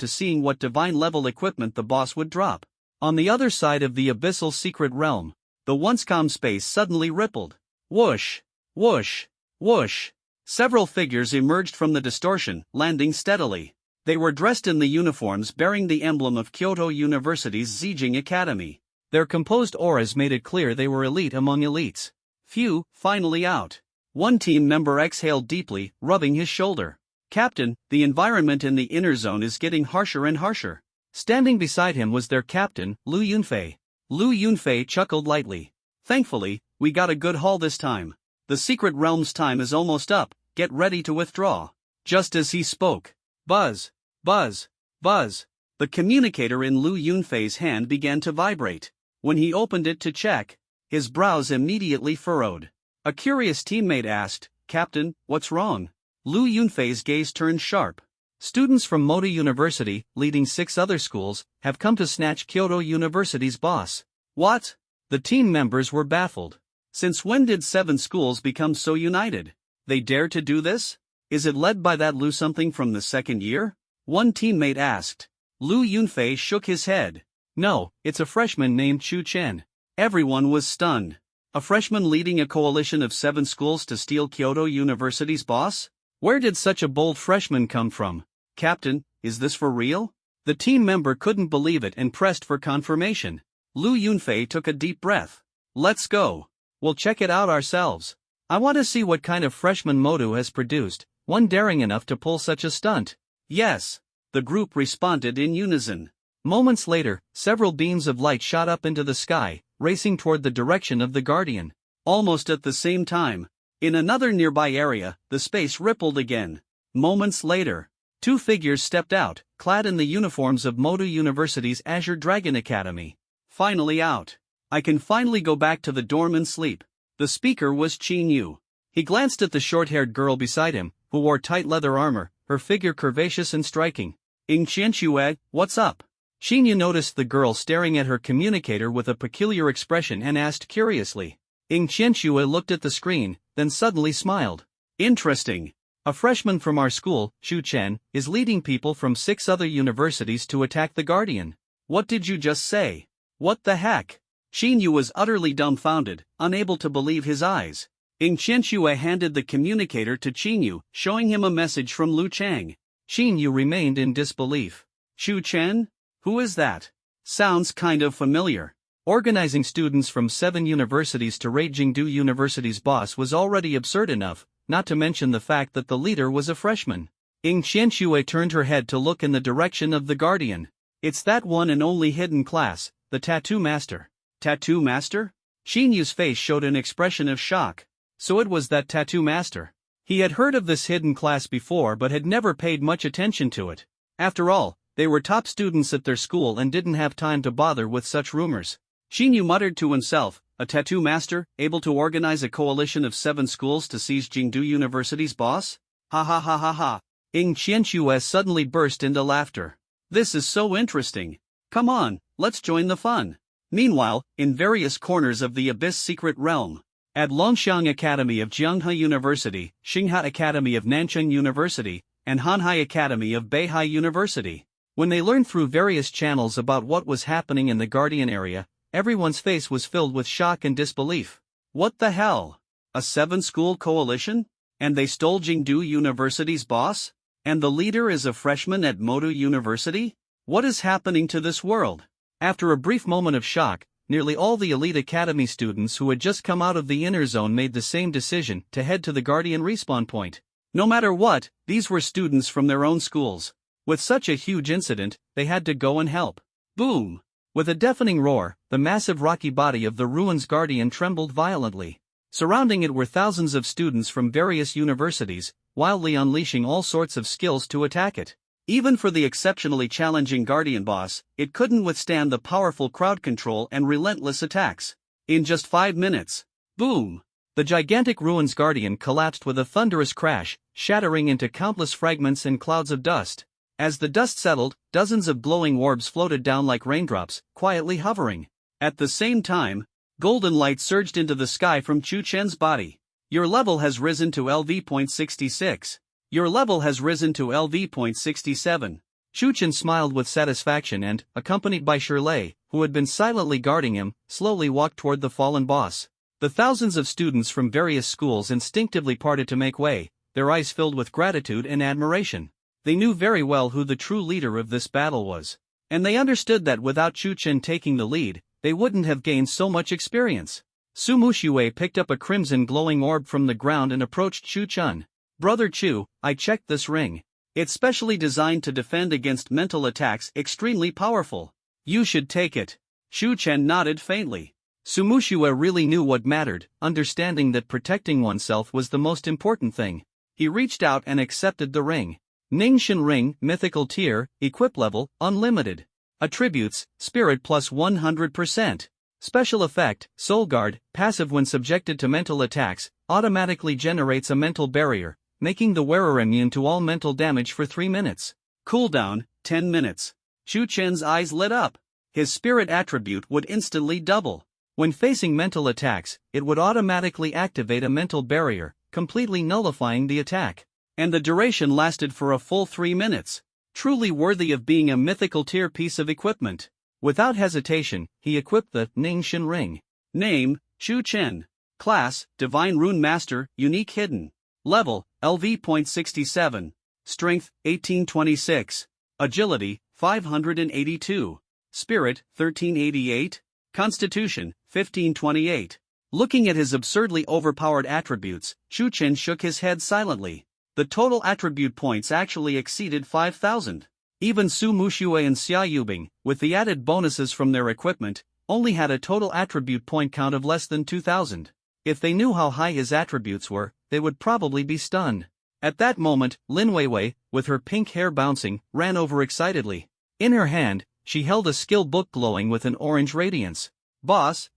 to seeing what divine-level equipment the boss would drop. On the other side of the abyssal secret realm, the once calm space suddenly rippled. Whoosh! Whoosh! Whoosh! Several figures emerged from the distortion, landing steadily. They were dressed in the uniforms bearing the emblem of Kyoto University's Zijing Academy. Their composed auras made it clear they were elite among elites. Phew, finally out. One team member exhaled deeply, rubbing his shoulder. "Captain, the environment in the inner zone is getting harsher and harsher." Standing beside him was their captain, Lu Yunfei. Lu Yunfei chuckled lightly. "Thankfully, we got a good haul this time. The secret realm's time is almost up, get ready to withdraw." Just as he spoke, buzz, buzz, buzz. The communicator in Lu Yunfei's hand began to vibrate. When he opened it to check, his brows immediately furrowed. A curious teammate asked, "Captain, what's wrong?" Lu Yunfei's gaze turned sharp. "Students from Moda University, leading 6 other schools, have come to snatch Kyoto University's boss." What? The team members were baffled. Since when did 7 schools become so united? They dare to do this? Is it led by that Lu something from the second year? One teammate asked. Lu Yunfei shook his head. "No, it's a freshman named Chu Chen." Everyone was stunned. A freshman leading a coalition of 7 schools to steal Kyoto University's boss? Where did such a bold freshman come from? "Captain, is this for real?" The team member couldn't believe it and pressed for confirmation. Lu Yunfei took a deep breath. "Let's go. We'll check it out ourselves. I want to see what kind of freshman Modu has produced, one daring enough to pull such a stunt." "Yes," the group responded in unison. Moments later, several beams of light shot up into the sky, racing toward the direction of the Guardian. Almost at the same time, in another nearby area, the space rippled again. Moments later, 2 figures stepped out, clad in the uniforms of Modu University's Azure Dragon Academy. "Finally out. I can finally go back to the dorm and sleep." The speaker was Qin Yu. He glanced at the short-haired girl beside him, who wore tight leather armor, her figure curvaceous and striking. "Ing Qianxue, what's up?" Qin Yu noticed the girl staring at her communicator with a peculiar expression and asked curiously. Ing Qianxue looked at the screen, then suddenly smiled. "Interesting. A freshman from our school, Chu Chen, is leading people from 6 other universities to attack the Guardian." "What did you just say? What the heck?" Qin Yu was utterly dumbfounded, unable to believe his eyes. Ing Qianxue handed the communicator to Qin Yu, showing him a message from Lu Chang. Qin Yu remained in disbelief. "Chu Chen? Who is that? Sounds kind of familiar." Organizing students from 7 universities to raid Jingdu University's boss was already absurd enough, not to mention the fact that the leader was a freshman. Ing Qianxue turned her head to look in the direction of the Guardian. It's that one and only hidden class, the Tattoo Master. Tattoo Master? Shin Yu's face showed an expression of shock. So it was that Tattoo Master. He had heard of this hidden class before but had never paid much attention to it. After all, they were top students at their school and didn't have time to bother with such rumors. Shin Yu muttered to himself, a tattoo master, able to organize a coalition of 7 schools to seize Jingdu University's boss? Ha ha ha ha ha. Ying Qianxue suddenly burst into laughter. This is so interesting. Come on, let's join the fun. Meanwhile, in various corners of the Abyss Secret Realm, at Longxiang Academy of Jianghe University, Xinghe Academy of Nancheng University, and Hanhai Academy of Beihai University. When they learned through various channels about what was happening in the Guardian area, everyone's face was filled with shock and disbelief. What the hell? A 7-school coalition? And they stole Jingdu University's boss? And the leader is a freshman at Modu University? What is happening to this world? After a brief moment of shock, nearly all the elite academy students who had just come out of the inner zone made the same decision to head to the Guardian respawn point. No matter what, these were students from their own schools. With such a huge incident, they had to go and help. Boom! With a deafening roar, the massive rocky body of the ruins Guardian trembled violently. Surrounding it were thousands of students from various universities, wildly unleashing all sorts of skills to attack it. Even for the exceptionally challenging Guardian boss, it couldn't withstand the powerful crowd control and relentless attacks. In just 5 minutes, boom! The gigantic ruins Guardian collapsed with a thunderous crash, shattering into countless fragments and clouds of dust. As the dust settled, dozens of glowing orbs floated down like raindrops, quietly hovering. At the same time, golden light surged into the sky from Chu Chen's body. Your level has risen to LV.66. Your level has risen to LV.67. Chu Chen smiled with satisfaction and, accompanied by Shirley, who had been silently guarding him, slowly walked toward the fallen boss. The thousands of students from various schools instinctively parted to make way, their eyes filled with gratitude and admiration. They knew very well who the true leader of this battle was. And they understood that without Chu Chen taking the lead, they wouldn't have gained so much experience. Su Muxue picked up a crimson glowing orb from the ground and approached Chu Chen. Brother Chu, I checked this ring. It's specially designed to defend against mental attacks, extremely powerful. You should take it. Chu Chen nodded faintly. Su Muxue really knew what mattered, understanding that protecting oneself was the most important thing. He reached out and accepted the ring. Ningxin Ring, Mythical Tier, Equip Level, Unlimited. Attributes, Spirit plus 100%. Special Effect, Soul Guard, passive when subjected to mental attacks, automatically generates a mental barrier, making the wearer immune to all mental damage for 3 minutes. Cooldown, 10 minutes. Chu Chen's eyes lit up. His spirit attribute would instantly double. When facing mental attacks, it would automatically activate a mental barrier, completely nullifying the attack. And the duration lasted for a full 3 minutes. Truly worthy of being a mythical tier piece of equipment. Without hesitation, he equipped the Ningxin Ring. Name, Chu Chen. Class, Divine Rune Master, Unique Hidden. Level, LV.67. Strength, 1826. Agility, 582. Spirit, 1388. Constitution, 1528. Looking at his absurdly overpowered attributes, Chu Chen shook his head silently. The total attribute points actually exceeded 5,000. Even Su Muxue and Xia Yubing, with the added bonuses from their equipment, only had a total attribute point count of less than 2,000. If they knew how high his attributes were, they would probably be stunned. At that moment, Lin Weiwei, with her pink hair bouncing, ran over excitedly. In her hand, she held a skill book glowing with an orange radiance. Boss,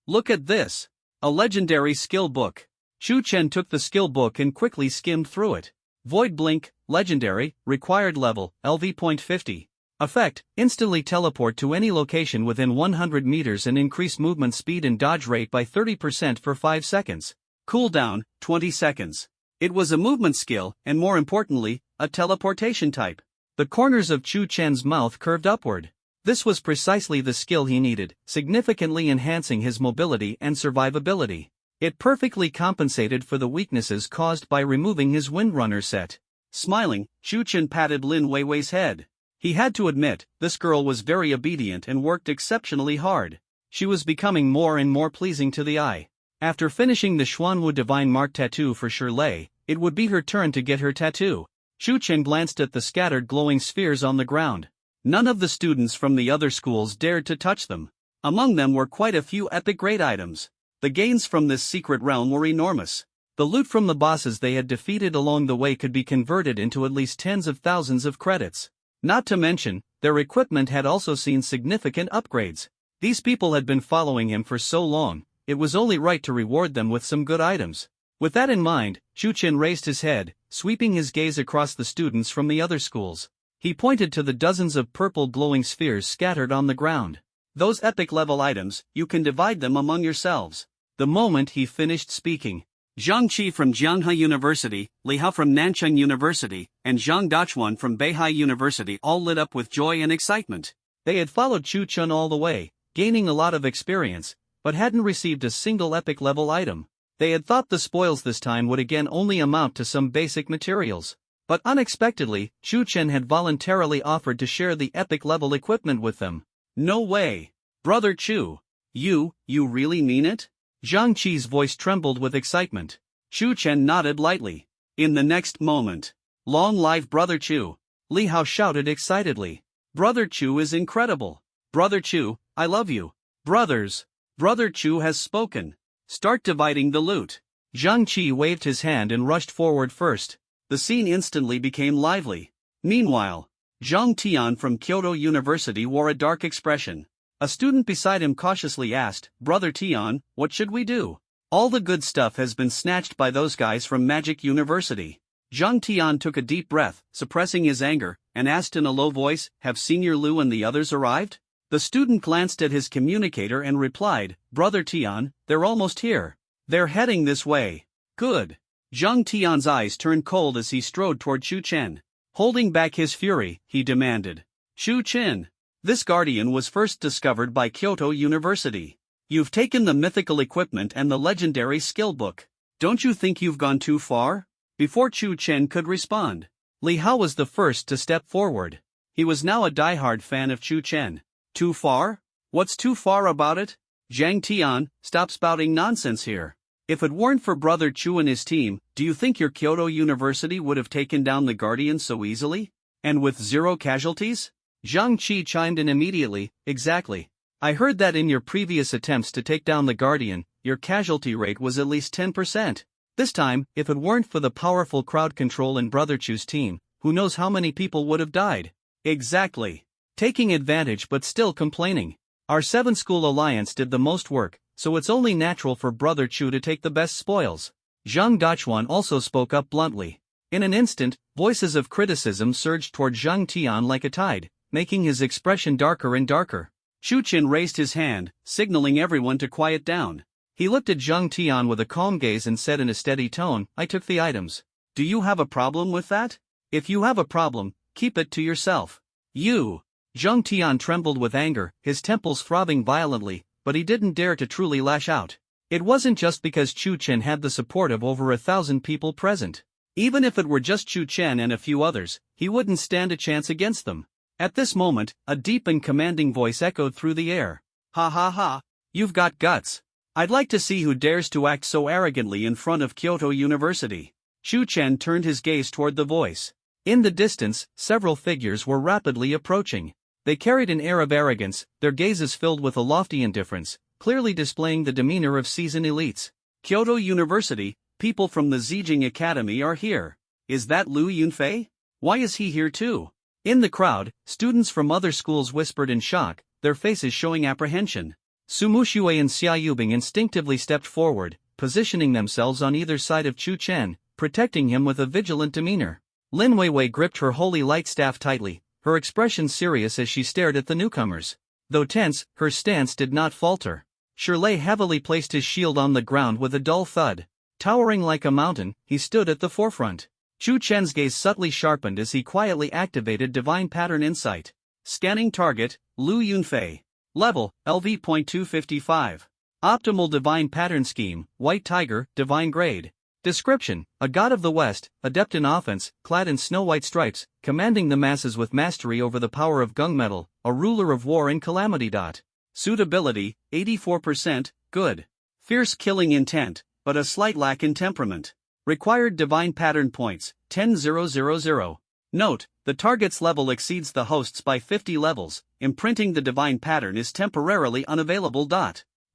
look at this. A legendary skill book. Chu Chen took the skill book and quickly skimmed through it. Void Blink, Legendary, Required Level, LV.50. Effect, instantly teleport to any location within 100 meters and increase movement speed and dodge rate by 30% for 5 seconds. Cooldown, 20 seconds. It was a movement skill, and more importantly, a teleportation type. The corners of Chu Chen's mouth curved upward. This was precisely the skill he needed, significantly enhancing his mobility and survivability. It perfectly compensated for the weaknesses caused by removing his Windrunner set. Smiling, Chu Chen patted Lin Weiwei's head. He had to admit, this girl was very obedient and worked exceptionally hard. She was becoming more and more pleasing to the eye. After finishing the Xuanwu Divine Mark tattoo for Shirley, it would be her turn to get her tattoo. Chu Chen glanced at the scattered glowing spheres on the ground. None of the students from the other schools dared to touch them. Among them were quite a few epic grade items. The gains from this secret realm were enormous. The loot from the bosses they had defeated along the way could be converted into at least tens of thousands of credits. Not to mention, their equipment had also seen significant upgrades. These people had been following him for so long, it was only right to reward them with some good items. With that in mind, Chu Chen raised his head, sweeping his gaze across the students from the other schools. He pointed to the dozens of purple glowing spheres scattered on the ground. Those epic level items, you can divide them among yourselves. The moment he finished speaking, Zhang Qi from Jianghe University, Li Hao from Nancheng University, and Zhang Dachuan from Beihai University all lit up with joy and excitement. They had followed Chu Chen all the way, gaining a lot of experience, but hadn't received a single epic level item. They had thought the spoils this time would again only amount to some basic materials. But unexpectedly, Chu Chen had voluntarily offered to share the epic level equipment with them. No way! Brother Chu! You really mean it? Zhang Qi's voice trembled with excitement. Chu Chen nodded lightly. In the next moment, long live Brother Chu! Li Hao shouted excitedly. Brother Chu is incredible! Brother Chu, I love you! Brothers! Brother Chu has spoken! Start dividing the loot! Zhang Qi waved his hand and rushed forward first. The scene instantly became lively. Meanwhile, Zhang Tian from Kyoto University wore a dark expression. A student beside him cautiously asked, Brother Tian, what should we do? All the good stuff has been snatched by those guys from Magic University. Zhang Tian took a deep breath, suppressing his anger, and asked in a low voice, have Senior Lu and the others arrived? The student glanced at his communicator and replied, Brother Tian, they're almost here. They're heading this way. Good. Zhang Tian's eyes turned cold as he strode toward Chu Chen. Holding back his fury, he demanded, Chu Chen. This guardian was first discovered by Kyoto University. You've taken the mythical equipment and the legendary skill book. Don't you think you've gone too far? Before Chu Chen could respond, Li Hao was the first to step forward. He was now a diehard fan of Chu Chen. Too far? What's too far about it? Zhang Tian, stop spouting nonsense here. If it weren't for Brother Chu and his team, do you think your Kyoto University would have taken down the Guardian so easily? And with 0 casualties? Zhang Qi chimed in immediately, exactly. I heard that in your previous attempts to take down the Guardian, your casualty rate was at least 10%. This time, if it weren't for the powerful crowd control in Brother Chu's team, who knows how many people would have died? Exactly. Taking advantage but still complaining. Our 7-school alliance did the most work, so it's only natural for Brother Chu to take the best spoils. Zhang Dachuan also spoke up bluntly. In an instant, voices of criticism surged toward Zhang Tian like a tide, making his expression darker and darker. Chu Chen raised his hand, signaling everyone to quiet down. He looked at Zhang Tian with a calm gaze and said in a steady tone, I took the items. Do you have a problem with that? If you have a problem, keep it to yourself. You! Zhang Tian trembled with anger, his temples throbbing violently, but he didn't dare to truly lash out. It wasn't just because Chu Chen had the support of over 1,000 people present. Even if it were just Chu Chen and a few others, he wouldn't stand a chance against them. At this moment, a deep and commanding voice echoed through the air. Ha ha ha, you've got guts. I'd like to see who dares to act so arrogantly in front of Kyoto University. Chu Chen turned his gaze toward the voice. In the distance, several figures were rapidly approaching. They carried an air of arrogance, their gazes filled with a lofty indifference, clearly displaying the demeanor of seasoned elites. Kyoto University, people from the Zijing Academy are here. Is that Lu Yunfei? Why is he here too? In the crowd, students from other schools whispered in shock, their faces showing apprehension. Su Mushui and Xia Yubing instinctively stepped forward, positioning themselves on either side of Chu Chen, protecting him with a vigilant demeanor. Lin Weiwei gripped her holy light staff tightly, her expression serious as she stared at the newcomers. Though tense, her stance did not falter. Shirley heavily placed his shield on the ground with a dull thud. Towering like a mountain, he stood at the forefront. Chu Chen's gaze subtly sharpened as he quietly activated Divine Pattern Insight. Scanning target, Lu Yunfei. Level, LV.255. Optimal Divine Pattern Scheme, White Tiger, Divine Grade. Description: a god of the West, adept in offense, clad in snow-white stripes, commanding the masses with mastery over the power of gunmetal, a ruler of war and calamity. Suitability, 84%, good. Fierce killing intent, but a slight lack in temperament. Required Divine Pattern Points, 10,000. Note, the target's level exceeds the host's by 50 levels, imprinting the divine pattern is temporarily unavailable.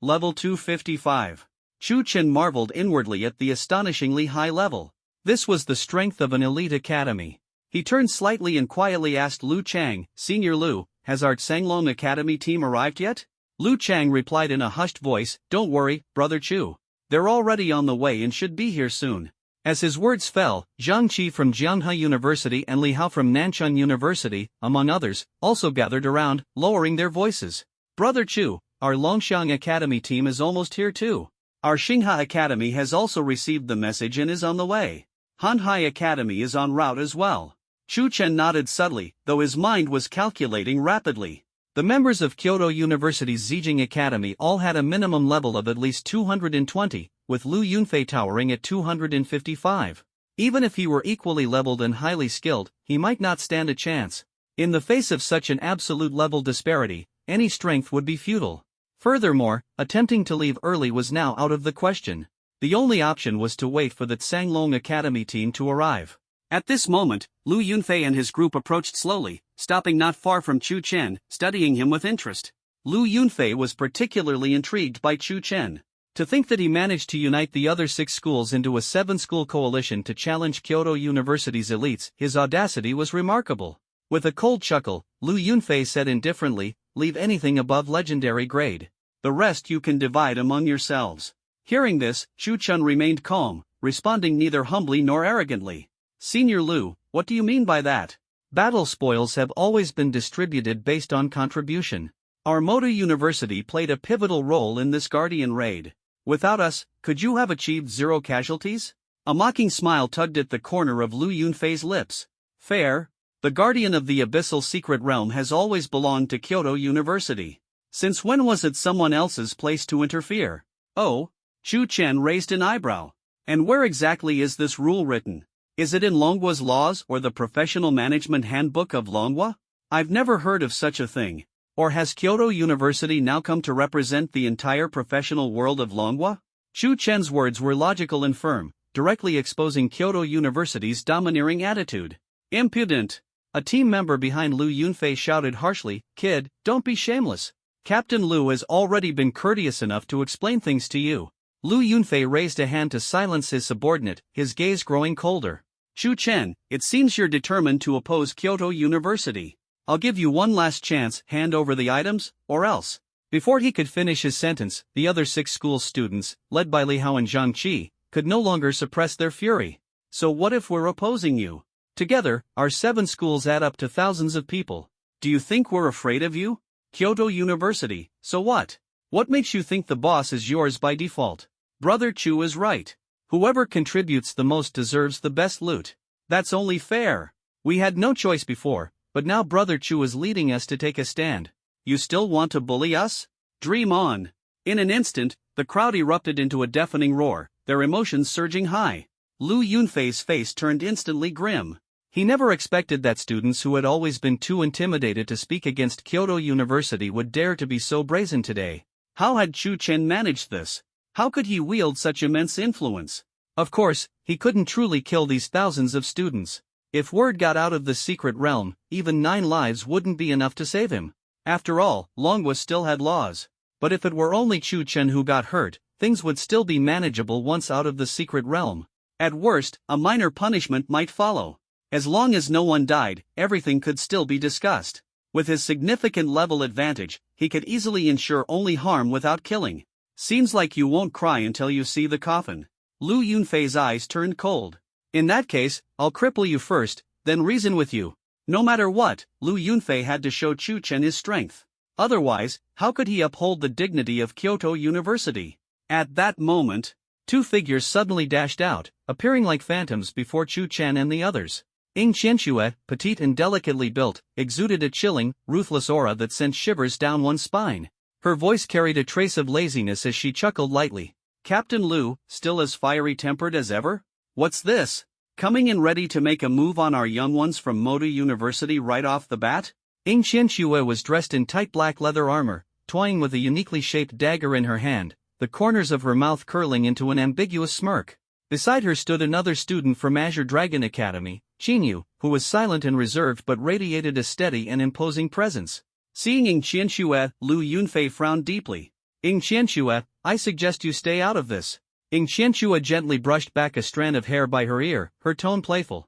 Level 255. Chu Chen marveled inwardly at the astonishingly high level. This was the strength of an elite academy. He turned slightly and quietly asked Lu Chang, Senior Lu, has our Tsanglong Academy team arrived yet? Lu Chang replied in a hushed voice, Don't worry, Brother Chu. They're already on the way and should be here soon. As his words fell, Zhang Qi from Jianghe University and Li Hao from Nanchun University, among others, also gathered around, lowering their voices. Brother Chu, our Longxiang Academy team is almost here too. Our Xinghe Academy has also received the message and is on the way. Hanhai Academy is en route as well. Chu Chen nodded subtly, though his mind was calculating rapidly. The members of Kyoto University's Zijing Academy all had a minimum level of at least 220, with Lu Yunfei towering at 255. Even if he were equally leveled and highly skilled, he might not stand a chance. In the face of such an absolute level disparity, any strength would be futile. Furthermore, attempting to leave early was now out of the question. The only option was to wait for the Tsanglong Academy team to arrive. At this moment, Lu Yunfei and his group approached slowly, stopping not far from Chu Chen, studying him with interest. Lu Yunfei was particularly intrigued by Chu Chen. To think that he managed to unite the other 6 schools into a 7-school coalition to challenge Kyoto University's elites, his audacity was remarkable. With a cold chuckle, Lu Yunfei said indifferently, Leave anything above legendary grade. The rest you can divide among yourselves. Hearing this, Chu Chen remained calm, responding neither humbly nor arrogantly. Senior Lu, what do you mean by that? Battle spoils have always been distributed based on contribution. Our Moto University played a pivotal role in this Guardian raid. Without us, could you have achieved 0 casualties? A mocking smile tugged at the corner of Lu Yunfei's lips. Fair. The Guardian of the Abyssal Secret Realm has always belonged to Kyoto University. Since when was it someone else's place to interfere? Oh? Chu Chen raised an eyebrow. And where exactly is this rule written? Is it in Longhua's laws or the Professional Management Handbook of Longhua? I've never heard of such a thing. Or has Kyoto University now come to represent the entire professional world of Longhua? Chu Chen's words were logical and firm, directly exposing Kyoto University's domineering attitude. Impudent! A team member behind Lu Yunfei shouted harshly, Kid, don't be shameless. Captain Lu has already been courteous enough to explain things to you. Lu Yunfei raised a hand to silence his subordinate, his gaze growing colder. Chu Chen, it seems you're determined to oppose Kyoto University. I'll give you one last chance, hand over the items, or else. Before he could finish his sentence, the other 6 school students, led by Li Hao and Zhang Qi, could no longer suppress their fury. So what if we're opposing you? Together, our 7 schools add up to thousands of people. Do you think we're afraid of you? Kyoto University, so what? What makes you think the boss is yours by default? Brother Chu is right. Whoever contributes the most deserves the best loot. That's only fair. We had no choice before, but now Brother Chu is leading us to take a stand. You still want to bully us? Dream on. In an instant, the crowd erupted into a deafening roar, their emotions surging high. Lu Yunfei's face turned instantly grim. He never expected that students who had always been too intimidated to speak against Kyoto University would dare to be so brazen today. How had Chu Chen managed this? How could he wield such immense influence? Of course, he couldn't truly kill these thousands of students. If word got out of the secret realm, even 9 lives wouldn't be enough to save him. After all, Longhua still had laws. But if it were only Chu Chen who got hurt, things would still be manageable once out of the secret realm. At worst, a minor punishment might follow. As long as no one died, everything could still be discussed. With his significant level advantage, he could easily ensure only harm without killing. Seems like you won't cry until you see the coffin. Lu Yunfei's eyes turned cold. In that case, I'll cripple you first, then reason with you. No matter what, Lu Yunfei had to show Chu Chen his strength. Otherwise, how could he uphold the dignity of Kyoto University? At that moment, 2 figures suddenly dashed out, appearing like phantoms before Chu Chen and the others. Ying Qianxue, petite and delicately built, exuded a chilling, ruthless aura that sent shivers down one's spine. Her voice carried a trace of laziness as she chuckled lightly. Captain Lu, still as fiery-tempered as ever? What's this? Coming in ready to make a move on our young ones from Moto University right off the bat? Ying Qianxue was dressed in tight black leather armor, toying with a uniquely shaped dagger in her hand, the corners of her mouth curling into an ambiguous smirk. Beside her stood another student from Azure Dragon Academy, Qinyu, who was silent and reserved but radiated a steady and imposing presence. Seeing Ying Qianxue, Lu Yunfei frowned deeply. Ying Qianxue, I suggest you stay out of this. Ying Qianxue gently brushed back a strand of hair by her ear, her tone playful.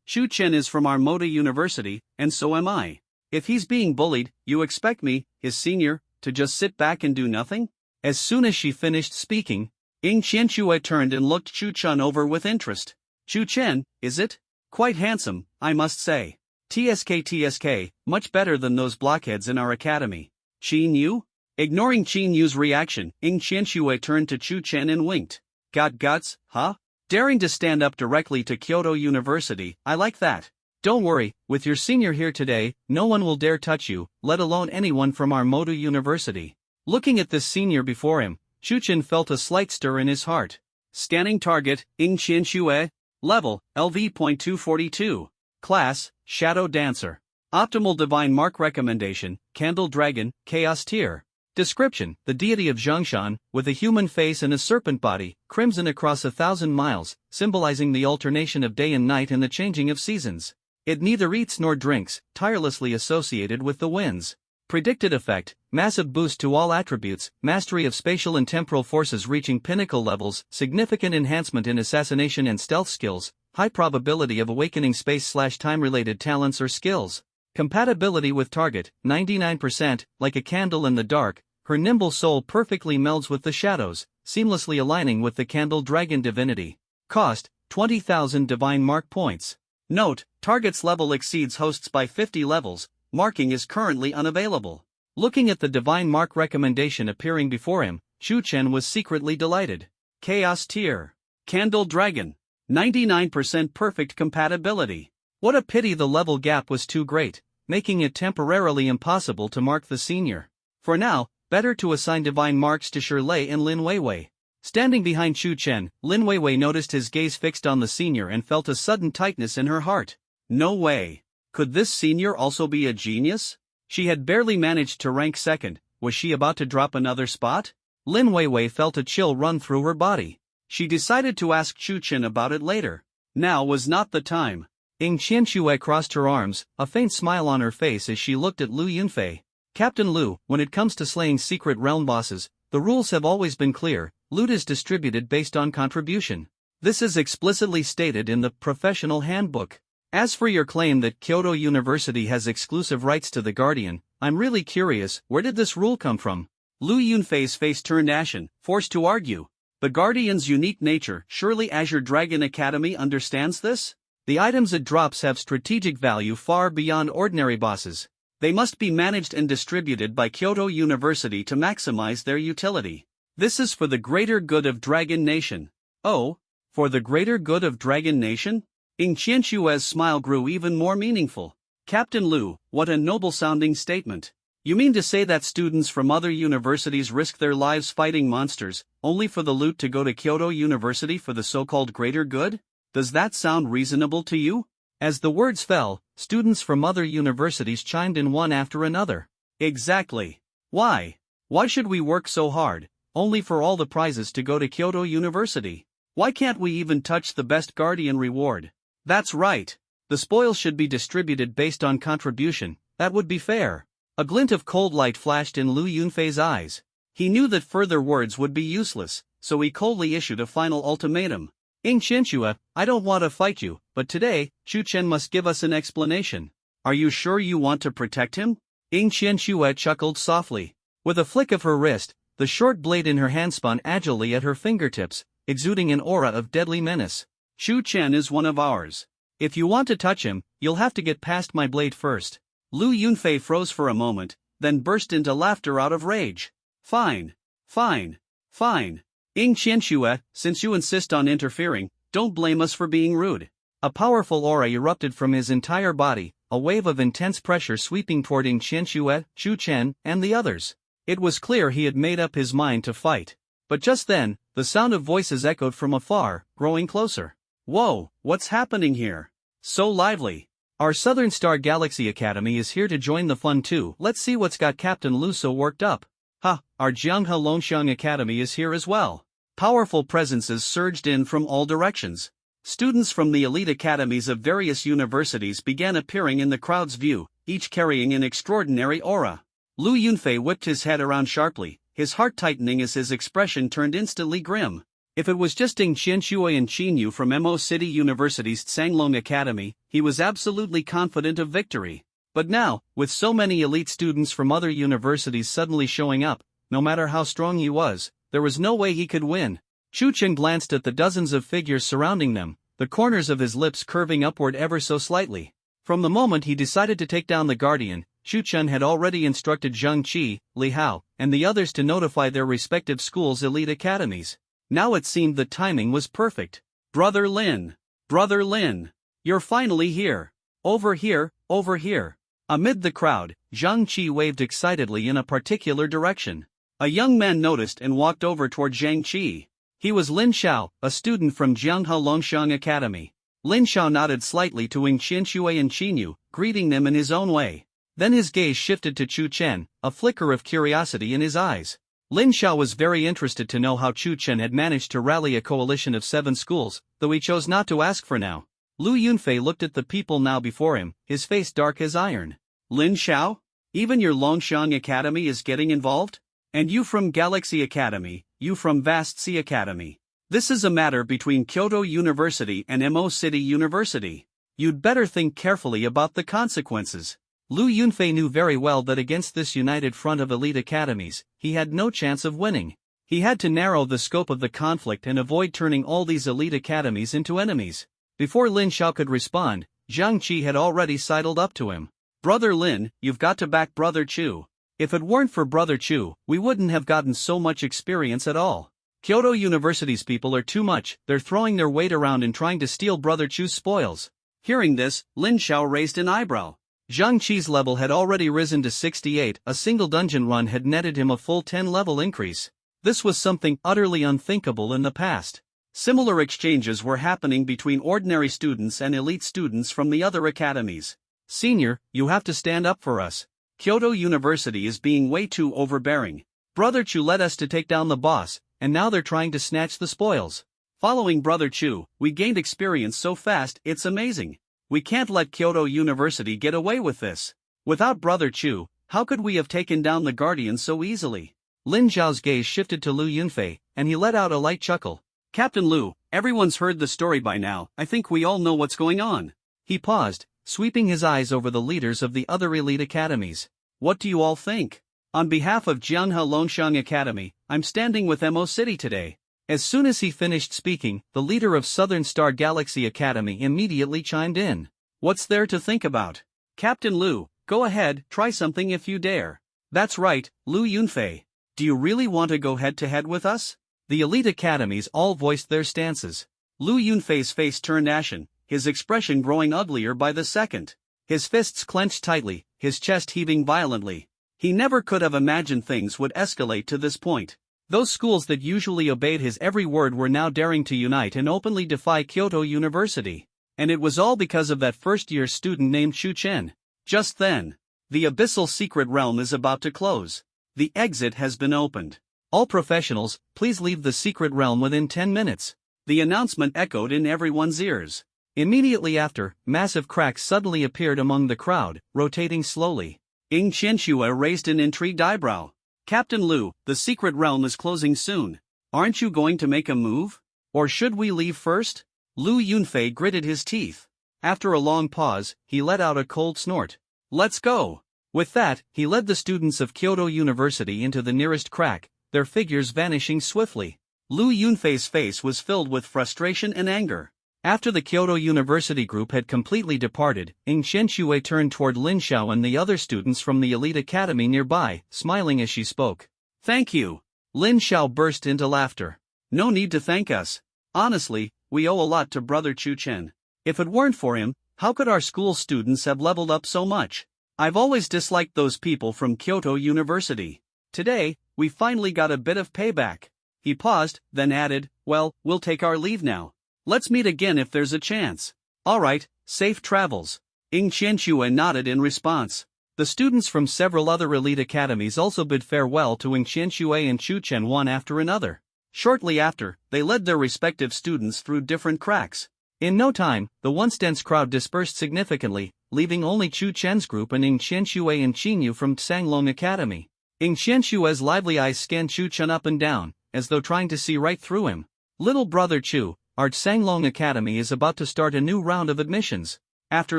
Shu Chen is from Armada University, and so am I. If he's being bullied, you expect me, his senior, to just sit back and do nothing? As soon as she finished speaking, Ying Qianxue turned and looked Chu Chen over with interest. Chu Chen, is it? Quite handsome, I must say. TSK, much better than those blockheads in our academy. Qin Yu? Ignoring Qin Yu's reaction, Ying Qianxue turned to Chu Chen and winked. Got guts, huh? Daring to stand up directly to Kyoto University, I like that. Don't worry, with your senior here today, no one will dare touch you, let alone anyone from Armada University. Looking at this senior before him, Chu Chen felt a slight stir in his heart. Scanning target, Ying Qianxue. Level, LV.242. Class, Shadow Dancer. Optimal Divine Mark Recommendation, Candle Dragon, Chaos Tier. Description: the deity of Zhongshan, with a human face and a serpent body, crimson across 1,000 miles, symbolizing the alternation of day and night and the changing of seasons. It neither eats nor drinks, tirelessly associated with the winds. Predicted effect: massive boost to all attributes, mastery of spatial and temporal forces reaching pinnacle levels, significant enhancement in assassination and stealth skills, high probability of awakening space/time-related talents or skills. Compatibility with target, 99%, like a candle in the dark, her nimble soul perfectly melds with the shadows, seamlessly aligning with the candle dragon divinity. Cost, 20,000 divine mark points. Note, target's level exceeds host's by 50 levels, marking is currently unavailable. Looking at the divine mark recommendation appearing before him, Chu Chen was secretly delighted. Chaos Tier. Candle Dragon. 99% perfect compatibility. What a pity the level gap was too great, making it temporarily impossible to mark the senior. For now, better to assign divine marks to Shirlei and Lin Weiwei. Standing behind Chu Chen, Lin Weiwei noticed his gaze fixed on the senior and felt a sudden tightness in her heart. No way. Could this senior also be a genius? She had barely managed to rank second, was she about to drop another spot? Lin Weiwei felt a chill run through her body. She decided to ask Chu Chen about it later. Now was not the time. Ying Qianxue crossed her arms, a faint smile on her face as she looked at Lu Yunfei. Captain Lu, when it comes to slaying secret realm bosses, the rules have always been clear. Loot is distributed based on contribution. This is explicitly stated in the Professional Handbook. As for your claim that Kyoto University has exclusive rights to the Guardian, I'm really curious, where did this rule come from? Lu Yunfei's face turned ashen, forced to argue. The Guardian's unique nature, surely Azure Dragon Academy understands this? The items it drops have strategic value far beyond ordinary bosses. They must be managed and distributed by Kyoto University to maximize their utility. This is for the greater good of Dragon Nation. Oh, for the greater good of Dragon Nation? Ying Qianxue's smile grew even more meaningful. Captain Lu, what a noble-sounding statement. You mean to say that students from other universities risk their lives fighting monsters, only for the loot to go to Kyoto University for the so-called greater good? Does that sound reasonable to you? As the words fell, students from other universities chimed in one after another. Exactly. Why? Why should we work so hard, only for all the prizes to go to Kyoto University? Why can't we even touch the best Guardian reward? That's right. The spoils should be distributed based on contribution, that would be fair. A glint of cold light flashed in Lu Yunfei's eyes. He knew that further words would be useless, so he coldly issued a final ultimatum. Ying Qianxue, I don't want to fight you, but today, Chu Chen must give us an explanation. Are you sure you want to protect him? Ying Qianxue chuckled softly. With a flick of her wrist, the short blade in her hand spun agilely at her fingertips, exuding an aura of deadly menace. Chu Chen is one of ours. If you want to touch him, you'll have to get past my blade first. Lu Yunfei froze for a moment, then burst into laughter out of rage. Fine. Fine. Fine. Ying Qianxue, since you insist on interfering, don't blame us for being rude. A powerful aura erupted from his entire body, a wave of intense pressure sweeping toward Ying Qianxue, Chu Chen, and the others. It was clear he had made up his mind to fight. But just then, the sound of voices echoed from afar, growing closer. Whoa, what's happening here? So lively. Our Southern Star Galaxy Academy is here to join the fun too. Let's see what's got Captain Lu so worked up. Our Jianghe Longxiang Academy is here as well. Powerful presences surged in from all directions. Students from the elite academies of various universities began appearing in the crowd's view, each carrying an extraordinary aura. Lu Yunfei whipped his head around sharply, his heart tightening as his expression turned instantly grim. If it was just Ding Qianshui and Qin Yu from Mo City University's Sanglong Academy, he was absolutely confident of victory. But now, with so many elite students from other universities suddenly showing up, no matter how strong he was, there was no way he could win. Chu Chen glanced at the dozens of figures surrounding them, the corners of his lips curving upward ever so slightly. From the moment he decided to take down the Guardian, Chu Chen had already instructed Zhang Qi, Li Hao, and the others to notify their respective schools' elite academies. Now it seemed the timing was perfect. Brother Lin! Brother Lin! You're finally here! Over here, over here! Amid the crowd, Zhang Qi waved excitedly in a particular direction. A young man noticed and walked over toward Zhang Qi. He was Lin Xiao, a student from Jianghe Longxiang Academy. Lin Xiao nodded slightly to Wing Qianshui and Qin Yu, greeting them in his own way. Then his gaze shifted to Chu Chen, a flicker of curiosity in his eyes. Lin Xiao was very interested to know how Chu Chen had managed to rally a coalition of 7 schools, though he chose not to ask for now. Lu Yunfei looked at the people now before him, his face dark as iron. Lin Xiao? Even your Longxiang Academy is getting involved? And you from Galaxy Academy, you from Vast Sea Academy. This is a matter between Kyoto University and Mo City University. You'd better think carefully about the consequences. Lu Yunfei knew very well that against this united front of elite academies, he had no chance of winning. He had to narrow the scope of the conflict and avoid turning all these elite academies into enemies. Before Lin Xiao could respond, Zhang Qi had already sidled up to him. Brother Lin, you've got to back Brother Chu. If it weren't for Brother Chu, we wouldn't have gotten so much experience at all. Kyoto University's people are too much, they're throwing their weight around and trying to steal Brother Chu's spoils. Hearing this, Lin Xiao raised an eyebrow. Zhang Qi's level had already risen to 68, a single dungeon run had netted him a full 10-level increase. This was something utterly unthinkable in the past. Similar exchanges were happening between ordinary students and elite students from the other academies. Senior, you have to stand up for us. Kyoto University is being way too overbearing. Brother Chu led us to take down the boss, and now they're trying to snatch the spoils. Following Brother Chu, we gained experience so fast, it's amazing. We can't let Kyoto University get away with this. Without Brother Chu, how could we have taken down the Guardian so easily? Lin Xiao's gaze shifted to Lu Yunfei, and he let out a light chuckle. Captain Lu, everyone's heard the story by now, I think we all know what's going on. He paused, sweeping his eyes over the leaders of the other elite academies. What do you all think? On behalf of Jianghe Longxiang Academy, I'm standing with Mo City today. As soon as he finished speaking, the leader of Southern Star Galaxy Academy immediately chimed in. What's there to think about? Captain Lu, go ahead, try something if you dare. That's right, Lu Yunfei. Do you really want to go head-to-head with us? The elite academies all voiced their stances. Lu Yunfei's face turned ashen, his expression growing uglier by the second. His fists clenched tightly, his chest heaving violently. He never could have imagined things would escalate to this point. Those schools that usually obeyed his every word were now daring to unite and openly defy Kyoto University. And it was all because of that first-year student named Chu Chen. Just then, the abyssal secret realm is about to close. The exit has been opened. All professionals, please leave the secret realm within 10 minutes. The announcement echoed in everyone's ears. Immediately after, massive cracks suddenly appeared among the crowd, rotating slowly. Ying Qianxue raised an intrigued eyebrow. Captain Lu, the secret realm is closing soon. Aren't you going to make a move? Or should we leave first? Lu Yunfei gritted his teeth. After a long pause, he let out a cold snort. Let's go! With that, he led the students of Kyoto University into the nearest crack, their figures vanishing swiftly. Lu Yunfei's face was filled with frustration and anger. After the Kyoto University group had completely departed, Ying Qianxue turned toward Lin Xiao and the other students from the elite academy nearby, smiling as she spoke. Thank you. Lin Xiao burst into laughter. No need to thank us. Honestly, we owe a lot to Brother Chu Chen. If it weren't for him, how could our school students have leveled up so much? I've always disliked those people from Kyoto University. Today, we finally got a bit of payback. He paused, then added, well, we'll take our leave now. Let's meet again if there's a chance. Alright, safe travels. Ying Qianxue nodded in response. The students from several other elite academies also bid farewell to Ying Qianxue and Chu Chen one after another. Shortly after, they led their respective students through different cracks. In no time, the once dense crowd dispersed significantly, leaving only Chu Chen's group and Ing Qianxue and Qinyu from Sanglong Academy. Ing Qianxue's lively eyes scanned Chu Chen up and down, as though trying to see right through him. Little brother Chu, our Sanglong Academy is about to start a new round of admissions. After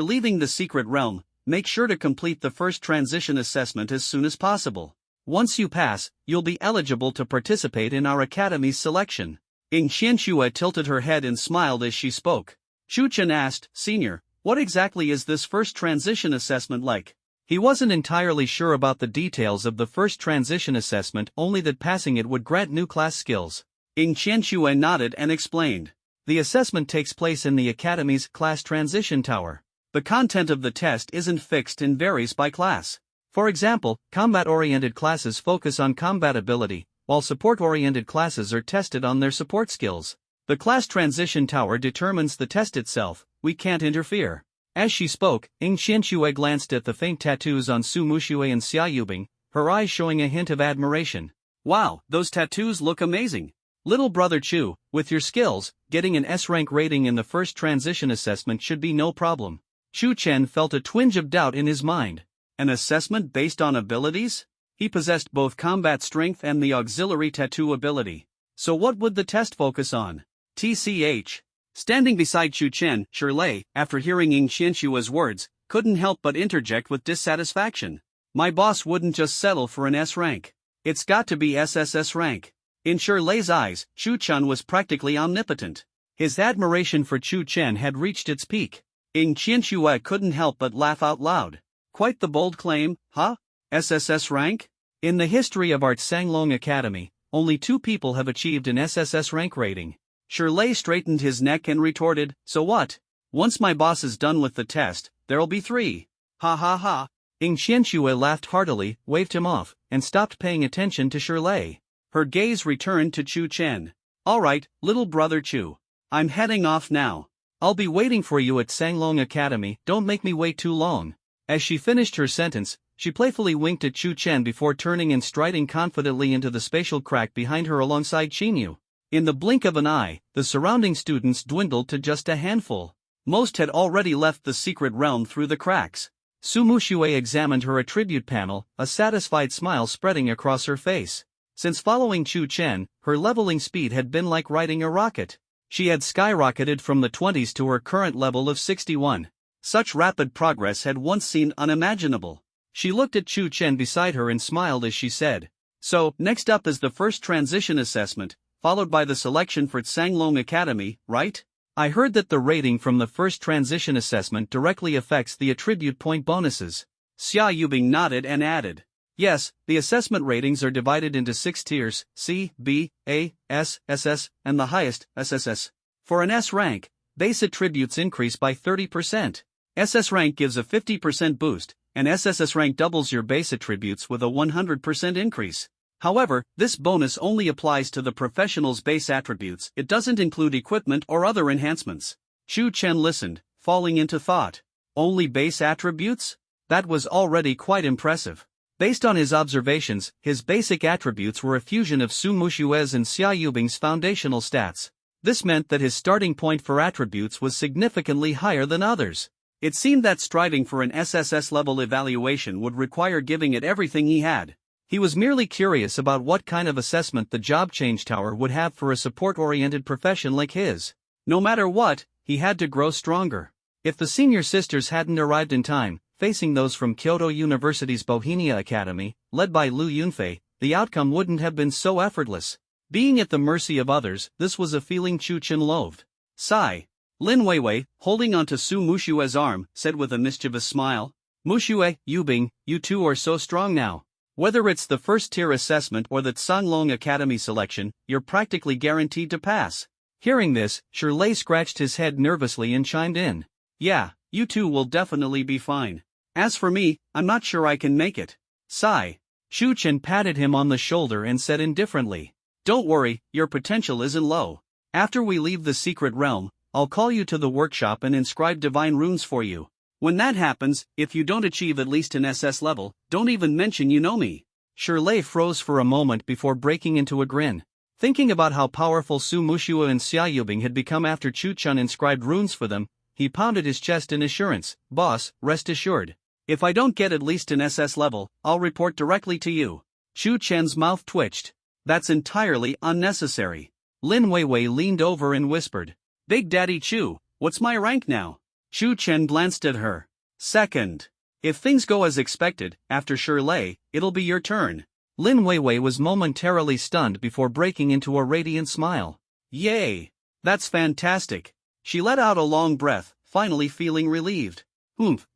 leaving the secret realm, make sure to complete the first transition assessment as soon as possible. Once you pass, you'll be eligible to participate in our academy's selection. Ing Qianxue tilted her head and smiled as she spoke. Chu Chen asked, Senior, what exactly is this first transition assessment like? He wasn't entirely sure about the details of the first transition assessment, only that passing it would grant new class skills. Ing Qianxue nodded and explained. The assessment takes place in the Academy's class transition tower. The content of the test isn't fixed and varies by class. For example, combat-oriented classes focus on combat ability, while support-oriented classes are tested on their support skills. The class transition tower determines the test itself, we can't interfere. As she spoke, Ing Qianxue glanced at the faint tattoos on Su Muxue and Xia Yubing, her eyes showing a hint of admiration. Wow, those tattoos look amazing. Little brother Chu, with your skills, getting an S-rank rating in the first transition assessment should be no problem. Chu Chen felt a twinge of doubt in his mind. An assessment based on abilities? He possessed both combat strength and the auxiliary tattoo ability. So what would the test focus on? TCH. Standing beside Chu Chen, Shirlei, after hearing Ing Qianxue's words, couldn't help but interject with dissatisfaction. My boss wouldn't just settle for an S rank. It's got to be SSS rank. In Shirlei's eyes, Chu Chen was practically omnipotent. His admiration for Chu Chen had reached its peak. Ing Qianxue couldn't help but laugh out loud. Quite the bold claim, huh? SSS rank? In the history of our Sanglong Academy, only 2 people have achieved an SSS rank rating. Shirlei straightened his neck and retorted, so what? Once my boss is done with the test, there'll be 3. Ha ha ha. Ing Qianxue laughed heartily, waved him off, and stopped paying attention to Shirlei. Her gaze returned to Chu Chen. Alright, little brother Chu. I'm heading off now. I'll be waiting for you at Sanglong Academy, don't make me wait too long. As she finished her sentence, she playfully winked at Chu Chen before turning and striding confidently into the spatial crack behind her alongside Qinyu. In the blink of an eye, the surrounding students dwindled to just a handful. Most had already left the secret realm through the cracks. Su Muxue examined her attribute panel, a satisfied smile spreading across her face. Since following Chu Chen, her leveling speed had been like riding a rocket. She had skyrocketed from the 20s to her current level of 61. Such rapid progress had once seemed unimaginable. She looked at Chu Chen beside her and smiled as she said, So, next up is the first transition assessment, followed by the selection for Sanglong Academy, right? I heard that the rating from the first transition assessment directly affects the attribute point bonuses. Xia Yubing nodded and added. Yes, the assessment ratings are divided into 6 tiers, C, B, A, S, SS, and the highest, SSS. For an S rank, base attributes increase by 30%. SS rank gives a 50% boost, and SSS rank doubles your base attributes with a 100% increase. However, this bonus only applies to the professional's base attributes, it doesn't include equipment or other enhancements. Chu Chen listened, falling into thought. Only base attributes? That was already quite impressive. Based on his observations, his basic attributes were a fusion of Su Muxue's and Xia Yubing's foundational stats. This meant that his starting point for attributes was significantly higher than others. It seemed that striving for an SSS level evaluation would require giving it everything he had. He was merely curious about what kind of assessment the Job Change Tower would have for a support-oriented profession like his. No matter what, he had to grow stronger. If the senior sisters hadn't arrived in time, facing those from Kyoto University's Bohemia Academy, led by Lu Yunfei, the outcome wouldn't have been so effortless. Being at the mercy of others, this was a feeling Chu Chen loathed. Sigh. Lin Weiwei, holding onto Su Muxue's arm, said with a mischievous smile, Muxue, Yubing, you two are so strong now. Whether it's the first-tier assessment or the Sanglong Academy selection, you're practically guaranteed to pass. Hearing this, Shirlei scratched his head nervously and chimed in. Yeah, you two will definitely be fine. As for me, I'm not sure I can make it. Sigh. Chu Chen patted him on the shoulder and said indifferently. Don't worry, your potential isn't low. After we leave the secret realm, I'll call you to the workshop and inscribe divine runes for you. When that happens, if you don't achieve at least an SS level, don't even mention you know me. Shirlei froze for a moment before breaking into a grin. Thinking about how powerful Su Mushua and Xia Yubing had become after Chu Chun inscribed runes for them, he pounded his chest in assurance. Boss, rest assured. If I don't get at least an SS level, I'll report directly to you. Chu Chen's mouth twitched. That's entirely unnecessary. Lin Weiwei leaned over and whispered. Big Daddy Chu, what's my rank now? Chu Chen glanced at her. Second. If things go as expected, after Shirley, it'll be your turn. Lin Weiwei was momentarily stunned before breaking into a radiant smile. Yay! That's fantastic. She let out a long breath, finally feeling relieved.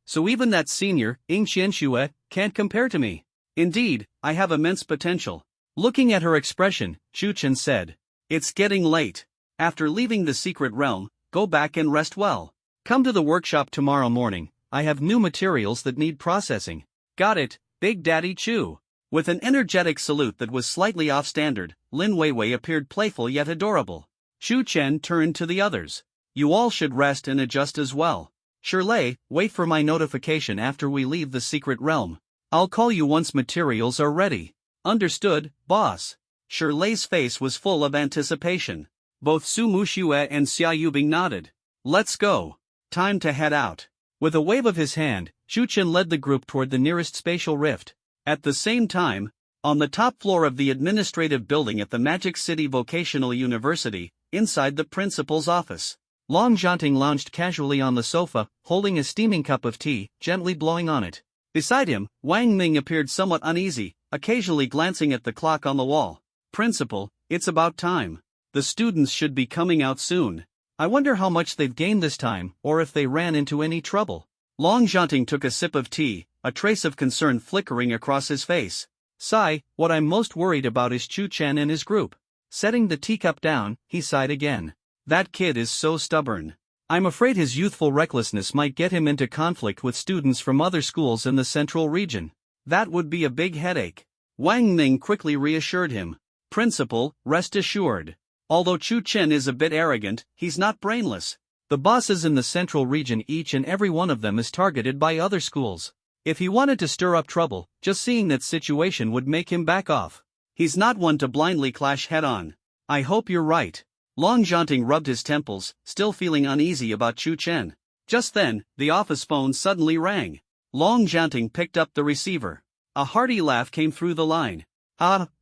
So even that senior, Ying Xianxue, can't compare to me. Indeed, I have immense potential. Looking at her expression, Chu Chen said. It's getting late. After leaving the secret realm, go back and rest well. Come to the workshop tomorrow morning, I have new materials that need processing. Got it, Big Daddy Chu. With an energetic salute that was slightly off-standard, Lin Weiwei appeared playful yet adorable. Chu Chen turned to the others. You all should rest and adjust as well. Shirley, wait for my notification after we leave the secret realm. I'll call you once materials are ready. Understood, boss. Shirley's face was full of anticipation. Both Su Mushue and Xia Yubing nodded. Let's go. Time to head out. With a wave of his hand, Chu Chen led the group toward the nearest spatial rift. At the same time, on the top floor of the administrative building at the Magic City Vocational University, inside the principal's office, Long Jianting lounged casually on the sofa, holding a steaming cup of tea, gently blowing on it. Beside him, Wang Ming appeared somewhat uneasy, occasionally glancing at the clock on the wall. Principal, it's about time. The students should be coming out soon. I wonder how much they've gained this time, or if they ran into any trouble. Long Jianting took a sip of tea, a trace of concern flickering across his face. Sigh, what I'm most worried about is Chu Chen and his group. Setting the teacup down, he sighed again. That kid is so stubborn. I'm afraid his youthful recklessness might get him into conflict with students from other schools in the central region. That would be a big headache. Wang Ming quickly reassured him. Principal, rest assured. Although Chu Chen is a bit arrogant, he's not brainless. The bosses in the central region, each and every one of them is targeted by other schools. If he wanted to stir up trouble, just seeing that situation would make him back off. He's not one to blindly clash head-on. I hope you're right. Long Jianting rubbed his temples, still feeling uneasy about Chu Chen. Just then, the office phone suddenly rang. Long Jianting picked up the receiver. A hearty laugh came through the line.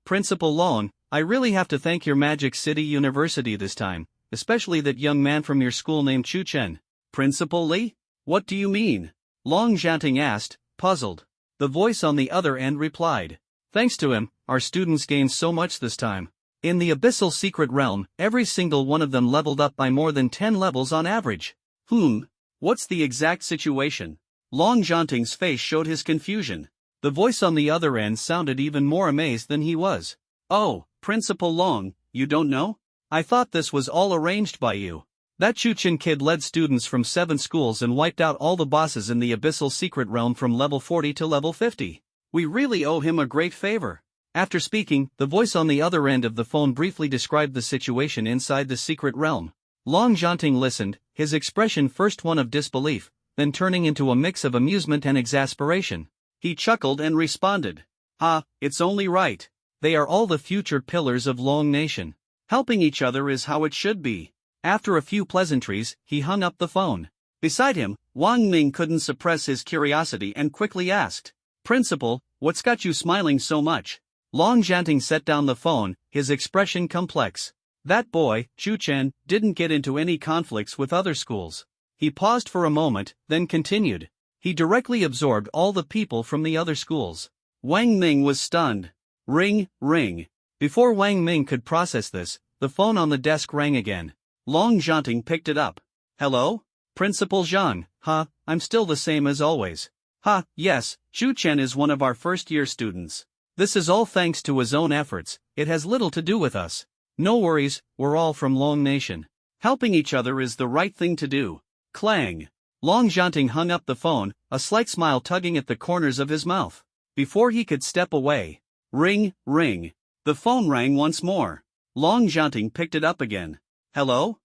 Principal Long, I really have to thank your Magic City University this time, especially that young man from your school named Chu Chen. Principal Li? What do you mean? Long Jianting asked, puzzled. The voice on the other end replied. Thanks to him, our students gained so much this time. In the Abyssal Secret Realm, every single one of them leveled up by more than 10 levels on average. What's the exact situation? Long Jianting's face showed his confusion. The voice on the other end sounded even more amazed than he was. Oh, Principal Long, you don't know? I thought this was all arranged by you. That Chu Chen kid led students from 7 schools and wiped out all the bosses in the Abyssal Secret Realm from level 40 to level 50. We really owe him a great favor. After speaking, the voice on the other end of the phone briefly described the situation inside the secret realm. Long Jianting listened, his expression first one of disbelief, then turning into a mix of amusement and exasperation. He chuckled and responded. It's only right. They are all the future pillars of Long Nation. Helping each other is how it should be. After a few pleasantries, he hung up the phone. Beside him, Wang Ming couldn't suppress his curiosity and quickly asked, Principal, what's got you smiling so much? Long Jianting set down the phone, his expression complex. That boy, Chu Chen, didn't get into any conflicts with other schools. He paused for a moment, then continued. He directly absorbed all the people from the other schools. Wang Ming was stunned. Ring, ring. Before Wang Ming could process this, the phone on the desk rang again. Long Jianting picked it up. Hello? Principal Zhang, I'm still the same as always. Yes, Chu Chen is one of our first-year students. This is all thanks to his own efforts, it has little to do with us. No worries, we're all from Long Nation. Helping each other is the right thing to do. Clang. Long Jianting hung up the phone, a slight smile tugging at the corners of his mouth. Before he could step away. Ring, ring. The phone rang once more. Long Jianting picked it up again. Hello?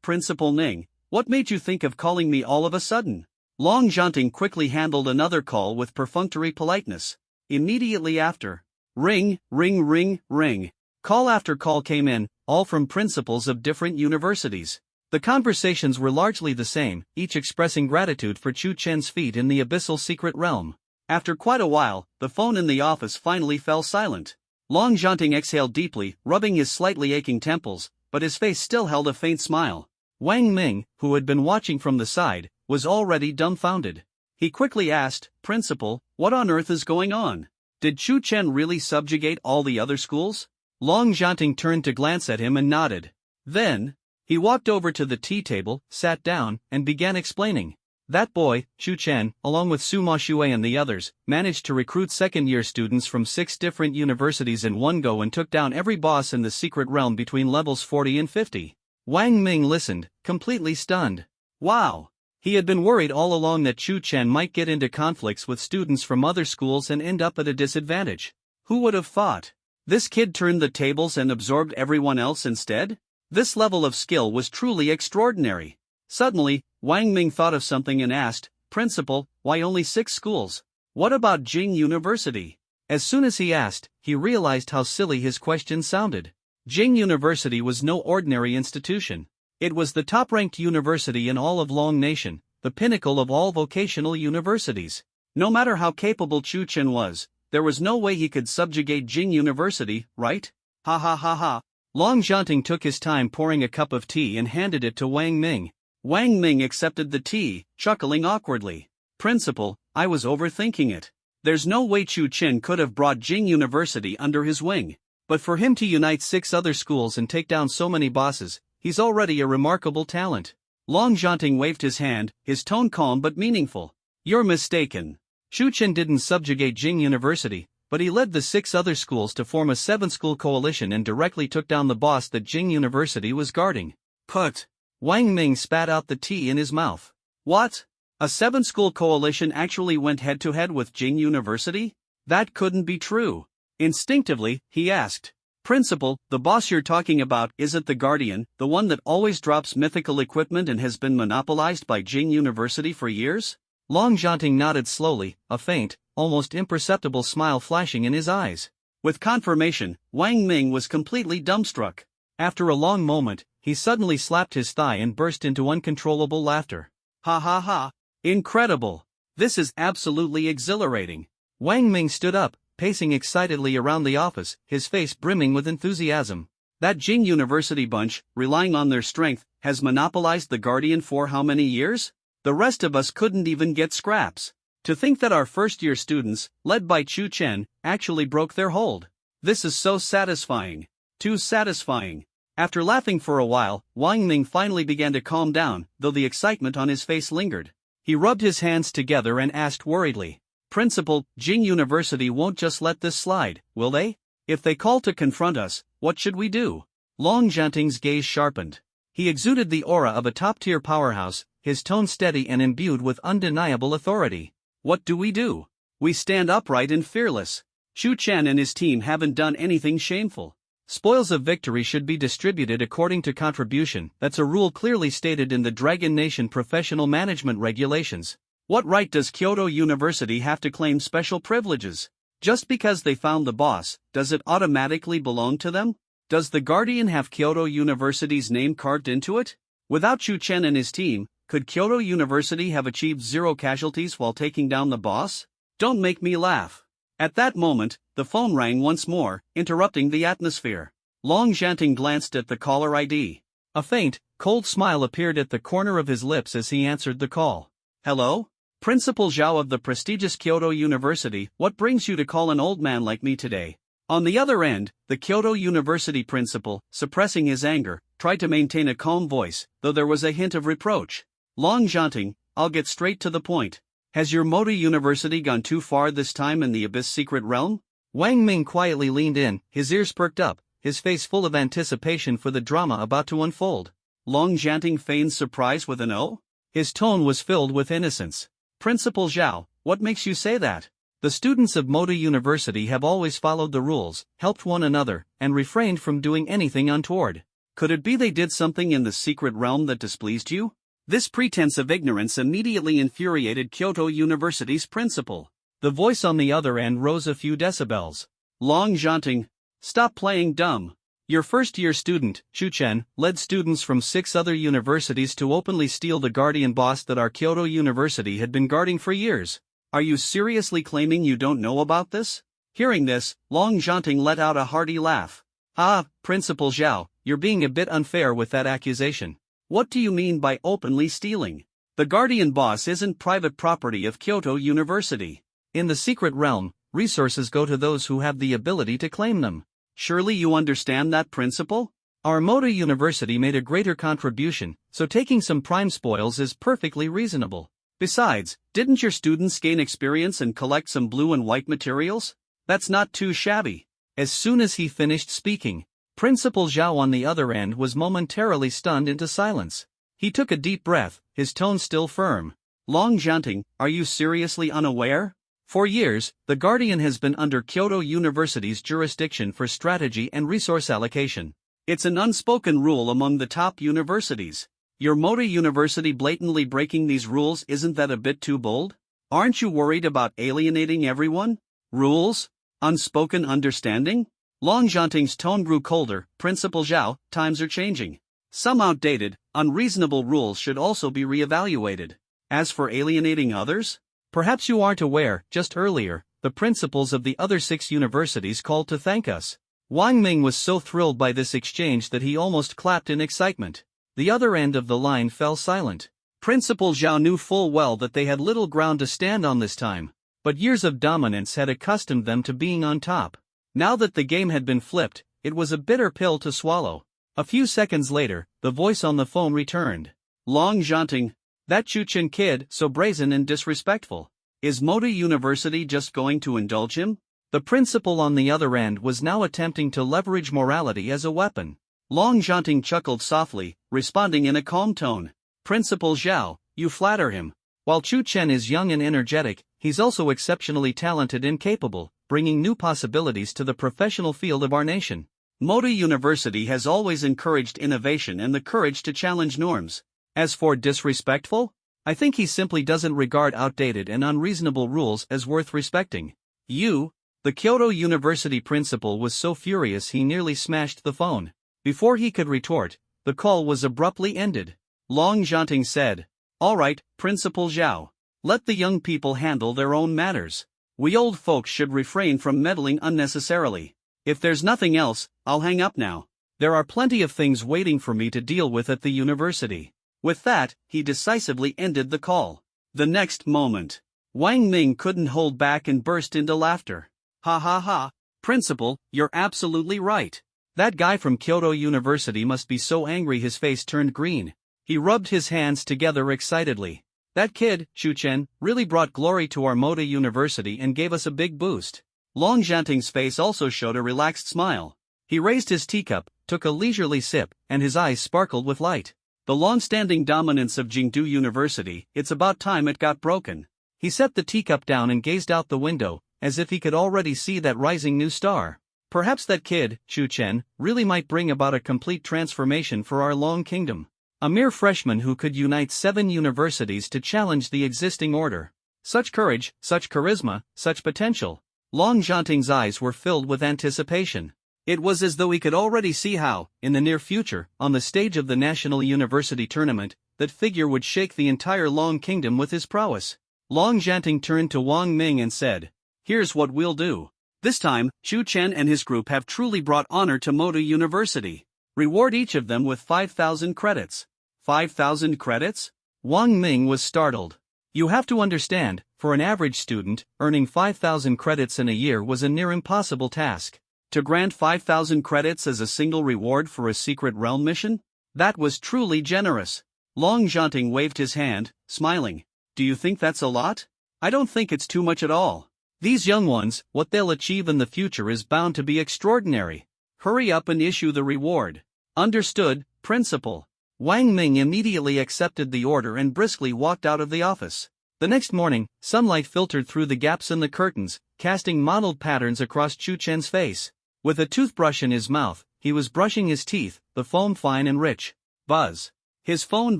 Principal Ning, what made you think of calling me all of a sudden? Long Jianting quickly handled another call with perfunctory politeness. Immediately after. Ring, ring, ring, ring. Call after call came in, all from principals of different universities. The conversations were largely the same, each expressing gratitude for Chu Chen's feat in the abyssal secret realm. After quite a while, the phone in the office finally fell silent. Long Jianting exhaled deeply, rubbing his slightly aching temples, but his face still held a faint smile. Wang Ming, who had been watching from the side, was already dumbfounded. He quickly asked, "Principal, what on earth is going on? Did Chu Chen really subjugate all the other schools?" Long Jianting turned to glance at him and nodded. Then, he walked over to the tea table, sat down, and began explaining. That boy, Chu Chen, along with Su Ma Shui and the others, managed to recruit second-year students from 6 different universities in one go and took down every boss in the secret realm between levels 40 and 50. Wang Ming listened, completely stunned. Wow! He had been worried all along that Chu Chen might get into conflicts with students from other schools and end up at a disadvantage. Who would have thought? This kid turned the tables and absorbed everyone else instead? This level of skill was truly extraordinary. Suddenly, Wang Ming thought of something and asked, "Principal, why only 6 schools? What about Jing University?" As soon as he asked, he realized how silly his question sounded. Jing University was no ordinary institution. It was the top-ranked university in all of Long Nation, the pinnacle of all vocational universities. No matter how capable Chu Chen was, there was no way he could subjugate Jing University, right? Ha ha ha ha. Long Jianting took his time pouring a cup of tea and handed it to Wang Ming. Wang Ming accepted the tea, chuckling awkwardly. "Principal, I was overthinking it. There's no way Chu Chen could have brought Jing University under his wing. But for him to unite 6 other schools and take down so many bosses, he's already a remarkable talent." Long Jianting waved his hand, his tone calm but meaningful. "You're mistaken. Chu Chen didn't subjugate Jing University, but he led the 6 other schools to form a 7-school coalition and directly took down the boss that Jing University was guarding." Put. Wang Ming spat out the tea in his mouth. What? A 7-school coalition actually went head-to-head with Jing University? That couldn't be true. Instinctively, he asked, "Principal, the boss you're talking about isn't the Guardian, the one that always drops mythical equipment and has been monopolized by Jing University for years?" Long Jianting nodded slowly, a faint, almost imperceptible smile flashing in his eyes. With confirmation, Wang Ming was completely dumbstruck. After a long moment, he suddenly slapped his thigh and burst into uncontrollable laughter. "Ha ha ha! Incredible! This is absolutely exhilarating." Wang Ming stood up, pacing excitedly around the office, his face brimming with enthusiasm. "That Jing University bunch, relying on their strength, has monopolized the Guardian for how many years? The rest of us couldn't even get scraps. To think that our first-year students, led by Chu Chen, actually broke their hold. This is so satisfying. Too satisfying." After laughing for a while, Wang Ming finally began to calm down, though the excitement on his face lingered. He rubbed his hands together and asked worriedly, "Principal, Jing University won't just let this slide, will they? If they call to confront us, what should we do?" Long Jianting's gaze sharpened. He exuded the aura of a top-tier powerhouse, his tone steady and imbued with undeniable authority. "What do? We stand upright and fearless. Chu Chen and his team haven't done anything shameful. Spoils of victory should be distributed according to contribution. That's a rule clearly stated in the Dragon Nation professional management regulations. What right does Kyoto University have to claim special privileges? Just because they found the boss, does it automatically belong to them? Does the Guardian have Kyoto University's name carved into it? Without Chu Chen and his team, could Kyoto University have achieved 0 casualties while taking down the boss? Don't make me laugh." At that moment, the phone rang once more, interrupting the atmosphere. Long Jianting glanced at the caller ID. A faint, cold smile appeared at the corner of his lips as he answered the call. "Hello? Principal Zhao of the prestigious Kyoto University, what brings you to call an old man like me today?" On the other end, the Kyoto University principal, suppressing his anger, tried to maintain a calm voice, though there was a hint of reproach. "Long Jianting, I'll get straight to the point. Has your Moda University gone too far this time in the Abyss Secret Realm?" Wang Ming quietly leaned in, his ears perked up, his face full of anticipation for the drama about to unfold. Long Jianting feigned surprise with an O. His tone was filled with innocence. "Principal Zhao, what makes you say that? The students of Moda University have always followed the rules, helped one another, and refrained from doing anything untoward. Could it be they did something in the secret realm that displeased you?" This pretense of ignorance immediately infuriated Kyoto University's principal. The voice on the other end rose a few decibels. "Long Jianting, Stop playing dumb. Your first-year student, Chu Chen, led students from 6 other universities to openly steal the Guardian Boss that our Kyoto University had been guarding for years. Are you seriously claiming you don't know about this? Hearing this, Long Zhanting let out a hearty laugh. Ah, Principal Zhao, you're being a bit unfair with that accusation. What do you mean by openly stealing? The Guardian Boss isn't private property of Kyoto University. In the secret realm, resources go to those who have the ability to claim them. Surely you understand that principle? Our Moda University made a greater contribution, so taking some prime spoils is perfectly reasonable. Besides, didn't your students gain experience and collect some blue and white materials? That's not too shabby. As soon as he finished speaking, Principal Zhao on the other end was momentarily stunned into silence. He took a deep breath, his tone still firm. Long Zhanting, are you seriously unaware? For years, the Guardian has been under Kyoto University's jurisdiction for strategy and resource allocation. It's an unspoken rule among the top universities. Your Moda University blatantly breaking these rules, isn't that a bit too bold? Aren't you worried about alienating everyone? Rules? Unspoken understanding? Long Zhanting's tone grew colder. Principal Zhao, times are changing. Some outdated, unreasonable rules should also be re-evaluated. As for alienating others? Perhaps you aren't aware, just earlier, the principals of the other 6 universities called to thank us. Wang Ming was so thrilled by this exchange that he almost clapped in excitement. The other end of the line fell silent. Principal Zhao knew full well that they had little ground to stand on this time, but years of dominance had accustomed them to being on top. Now that the game had been flipped, it was a bitter pill to swallow. A few seconds later, the voice on the phone returned. Long Zhanting. That Chu Chen kid, so brazen and disrespectful. Is Moda University just going to indulge him? The principal on the other end was now attempting to leverage morality as a weapon. Long Zhanting chuckled softly, responding in a calm tone. Principal Zhao, you flatter him. While Chu Chen is young and energetic, he's also exceptionally talented and capable, bringing new possibilities to the professional field of our nation. Moda University has always encouraged innovation and the courage to challenge norms. As for disrespectful? I think he simply doesn't regard outdated and unreasonable rules as worth respecting. You? The Kyoto University principal was so furious he nearly smashed the phone. Before he could retort, the call was abruptly ended. Long Zhanting said, All right, Principal Zhao. Let the young people handle their own matters. We old folks should refrain from meddling unnecessarily. If there's nothing else, I'll hang up now. There are plenty of things waiting for me to deal with at the university. With that, he decisively ended the call. The next moment, Wang Ming couldn't hold back and burst into laughter. Ha ha ha, Principal, you're absolutely right. That guy from Kyoto University must be so angry his face turned green. He rubbed his hands together excitedly. That kid, Chu Chen, really brought glory to our Moda University and gave us a big boost. Long Zhanting's face also showed a relaxed smile. He raised his teacup, took a leisurely sip, and his eyes sparkled with light. The long-standing dominance of Jingdu University, it's about time it got broken. He set the teacup down and gazed out the window, as if he could already see that rising new star. Perhaps that kid, Chu Chen, really might bring about a complete transformation for our Long Kingdom. A mere freshman who could unite 7 universities to challenge the existing order. Such courage, such charisma, such potential. Long Zhanting's eyes were filled with anticipation. It was as though he could already see how, in the near future, on the stage of the National University Tournament, that figure would shake the entire Long Kingdom with his prowess. Long Zhanting turned to Wang Ming and said, Here's what we'll do. This time, Chu Chen and his group have truly brought honor to Moda University. Reward each of them with 5,000 credits. 5,000 credits? Wang Ming was startled. You have to understand, for an average student, earning 5,000 credits in a year was a near impossible task. To grant 5,000 credits as a single reward for a secret realm mission? That was truly generous. Long Zhanting waved his hand, smiling. Do you think that's a lot? I don't think it's too much at all. These young ones, what they'll achieve in the future is bound to be extraordinary. Hurry up and issue the reward. Understood, Principal. Wang Ming immediately accepted the order and briskly walked out of the office. The next morning, sunlight filtered through the gaps in the curtains, casting mottled patterns across Chu Chen's face. With a toothbrush in his mouth, he was brushing his teeth, the foam fine and rich. Buzz. His phone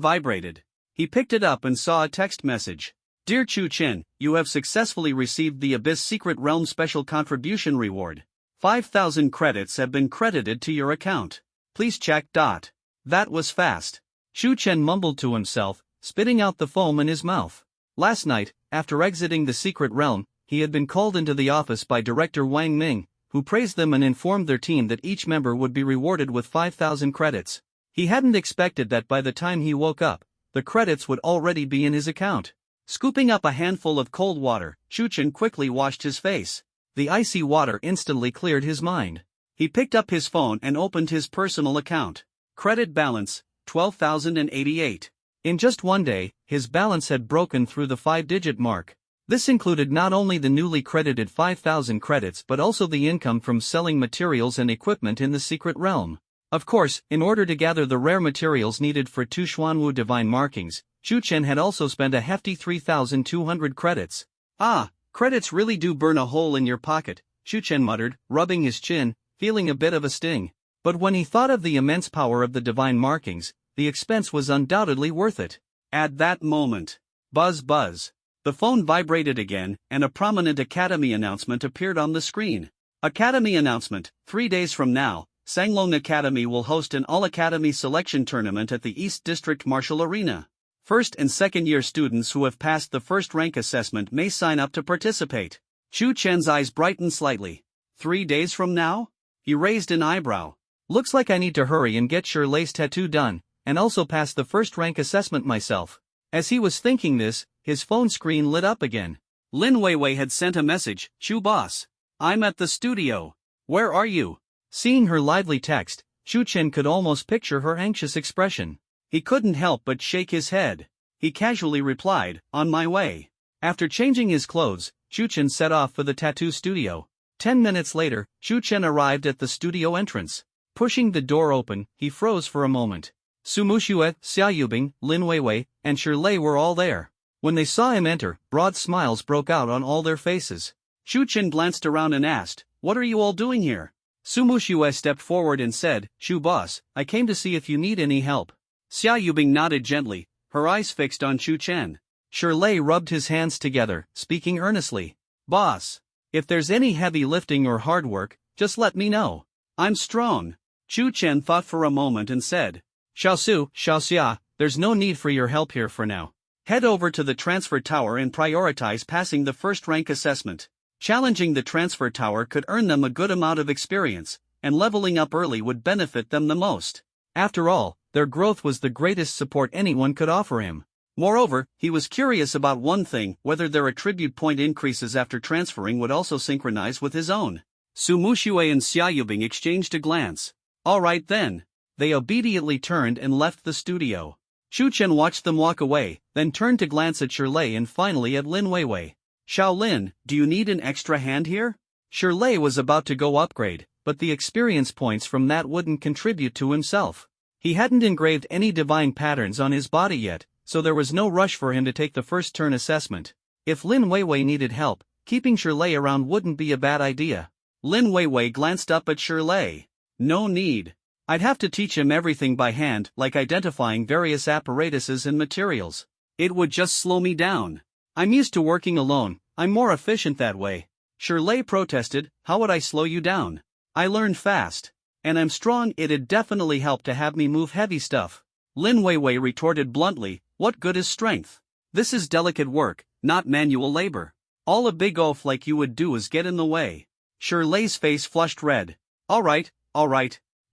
vibrated. He picked it up and saw a text message. Dear Chu Chen, you have successfully received the Abyss Secret Realm Special Contribution Reward. 5,000 credits have been credited to your account. Please check. That was fast. Shu Chen mumbled to himself, spitting out the foam in his mouth. Last night, after exiting the secret realm, he had been called into the office by Director Wang Ming, who praised them and informed their team that each member would be rewarded with 5,000 credits. He hadn't expected that by the time he woke up, the credits would already be in his account. Scooping up a handful of cold water, Shu Chen quickly washed his face. The icy water instantly cleared his mind. He picked up his phone and opened his personal account. Credit balance, 12,088. In just one day, his balance had broken through the 5-digit mark. This included not only the newly credited 5,000 credits but also the income from selling materials and equipment in the secret realm. Of course, in order to gather the rare materials needed for Tu Xuanwu divine markings, Shu Chen had also spent a hefty 3,200 credits. Credits really do burn a hole in your pocket, Shu Chen muttered, rubbing his chin, feeling a bit of a sting. But when he thought of the immense power of the divine markings, the expense was undoubtedly worth it. At that moment, buzz. The phone vibrated again, and a prominent Academy announcement appeared on the screen. Academy announcement: 3 days from now, Sanglong Academy will host an all-academy selection tournament at the East District Martial Arena. First and second year students who have passed the first rank assessment may sign up to participate. Shu Chen's eyes brightened slightly. 3 days from now? He raised an eyebrow. Looks like I need to hurry and get Shirley's tattoo done, and also pass the first rank assessment myself. As he was thinking this, his phone screen lit up again. Lin Weiwei had sent a message. Shu boss, I'm at the studio. Where are you? Seeing her lively text, Shu Chen could almost picture her anxious expression. He couldn't help but shake his head. He casually replied, on my way. After changing his clothes, Shu Chen set off for the tattoo studio. 10 minutes later, Shu Chen arrived at the studio entrance. Pushing the door open, he froze for a moment. Su Muxue, Xia Yubing, Lin Weiwei, and Shirley were all there. When they saw him enter, broad smiles broke out on all their faces. Shu Chen glanced around and asked, what are you all doing here? Su Muxue stepped forward and said, Shu boss, I came to see if you need any help. Xia Yubing nodded gently, her eyes fixed on Shu Chen. Shirley rubbed his hands together, speaking earnestly. Boss, if there's any heavy lifting or hard work, just let me know. I'm strong. Shu Chen thought for a moment and said, Xiao Xia, there's no need for your help here for now. Head over to the transfer tower and prioritize passing the first rank assessment. Challenging the transfer tower could earn them a good amount of experience, and leveling up early would benefit them the most. After all, their growth was the greatest support anyone could offer him. Moreover, he was curious about one thing, whether their attribute point increases after transferring would also synchronize with his own. Su Muxue and Xia Yubing exchanged a glance. All right then. They obediently turned and left the studio. Shu Chen watched them walk away, then turned to glance at Shirley and finally at Lin Weiwei. Shaolin, do you need an extra hand here? Shirley was about to go upgrade, but the experience points from that wouldn't contribute to himself. He hadn't engraved any divine patterns on his body yet, so there was no rush for him to take the first turn assessment. If Lin Weiwei needed help, keeping Shirley around wouldn't be a bad idea. Lin Weiwei glanced up at Shirley. No need. I'd have to teach him everything by hand, like identifying various apparatuses and materials. It would just slow me down. I'm used to working alone, I'm more efficient that way. Shirley protested, how would I slow you down? I learned fast. And I'm strong, it'd definitely help to have me move heavy stuff. Lin Weiwei retorted bluntly, what good is strength? This is delicate work, not manual labor. All a big oaf like you would do is get in the way. Shirley's face flushed red. All right.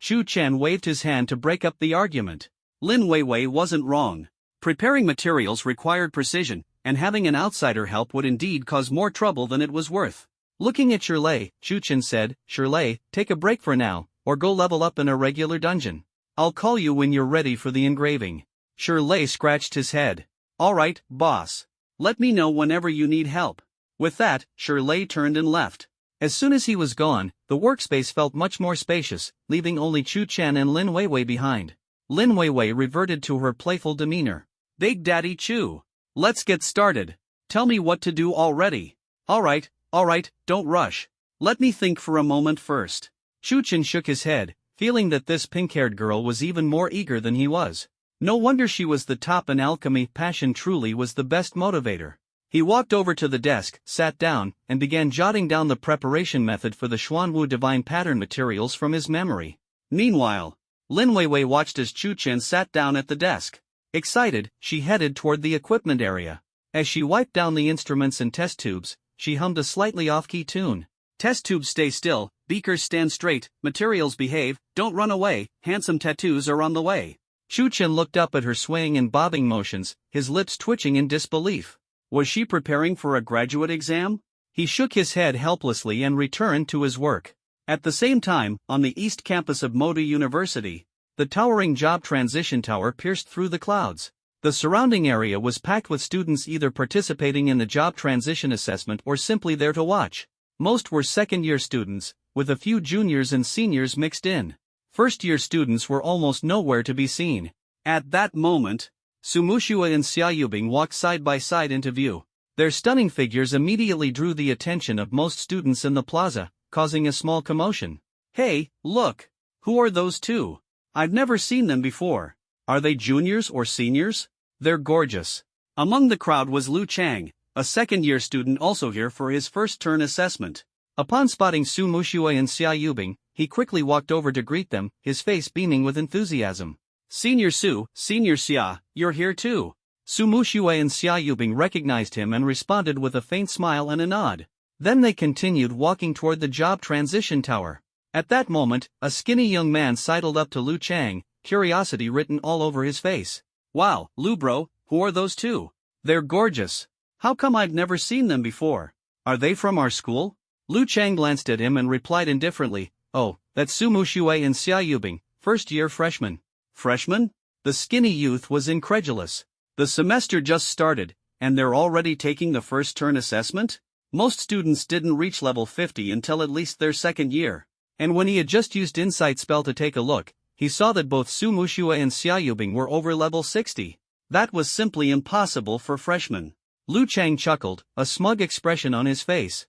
Shu Chen waved his hand to break up the argument. Lin Weiwei wasn't wrong. Preparing materials required precision, and having an outsider help would indeed cause more trouble than it was worth. Looking at Shirley, Shu Chen said, Shirley, take a break for now, or go level up in a regular dungeon. I'll call you when you're ready for the engraving. Shirley scratched his head. All right, boss. Let me know whenever you need help. With that, Shirley turned and left. As soon as he was gone, the workspace felt much more spacious, leaving only Shu Chen and Lin Weiwei behind. Lin Weiwei reverted to her playful demeanor. Big Daddy Chu. Let's get started. Tell me what to do already. All right, don't rush. Let me think for a moment first. Shu Chen shook his head, feeling that this pink-haired girl was even more eager than he was. No wonder she was the top in alchemy. Passion truly was the best motivator. He walked over to the desk, sat down, and began jotting down the preparation method for the Xuanwu divine pattern materials from his memory. Meanwhile, Lin Weiwei watched as Chu Chen sat down at the desk. Excited, she headed toward the equipment area. As she wiped down the instruments and test tubes, she hummed a slightly off-key tune. Test tubes stay still, beakers stand straight, materials behave, don't run away, handsome tattoos are on the way. Chu Chen looked up at her swaying and bobbing motions, his lips twitching in disbelief. Was she preparing for a graduate exam? He shook his head helplessly and returned to his work. At the same time, on the east campus of Modu University, the towering job transition tower pierced through the clouds. The surrounding area was packed with students either participating in the job transition assessment or simply there to watch. Most were second-year students, with a few juniors and seniors mixed in. First-year students were almost nowhere to be seen. At that moment, Su Muxue and Xia Yubing walked side by side into view. Their stunning figures immediately drew the attention of most students in the plaza, causing a small commotion. Hey, look! Who are those two? I've never seen them before. Are they juniors or seniors? They're gorgeous. Among the crowd was Lu Chang, a second-year student also here for his first-turn assessment. Upon spotting Su Muxue and Xia Yubing, he quickly walked over to greet them, his face beaming with enthusiasm. Senior Su, Senior Xia, you're here too. Su Muxue and Xia Yubing recognized him and responded with a faint smile and a nod. Then they continued walking toward the job transition tower. At that moment, a skinny young man sidled up to Lu Chang, curiosity written all over his face. Wow, Lu bro, who are those two? They're gorgeous. How come I've never seen them before? Are they from our school? Lu Chang glanced at him and replied indifferently, oh, that's Su Muxue and Xia Yubing, first-year freshmen. Freshmen? The skinny youth was incredulous. The semester just started, and they're already taking the first-turn assessment? Most students didn't reach level 50 until at least their second year. And when he had just used Insight spell to take a look, he saw that both Su Muxue and Xia Yubing were over level 60. That was simply impossible for freshmen. Lu Chang chuckled, a smug expression on his face.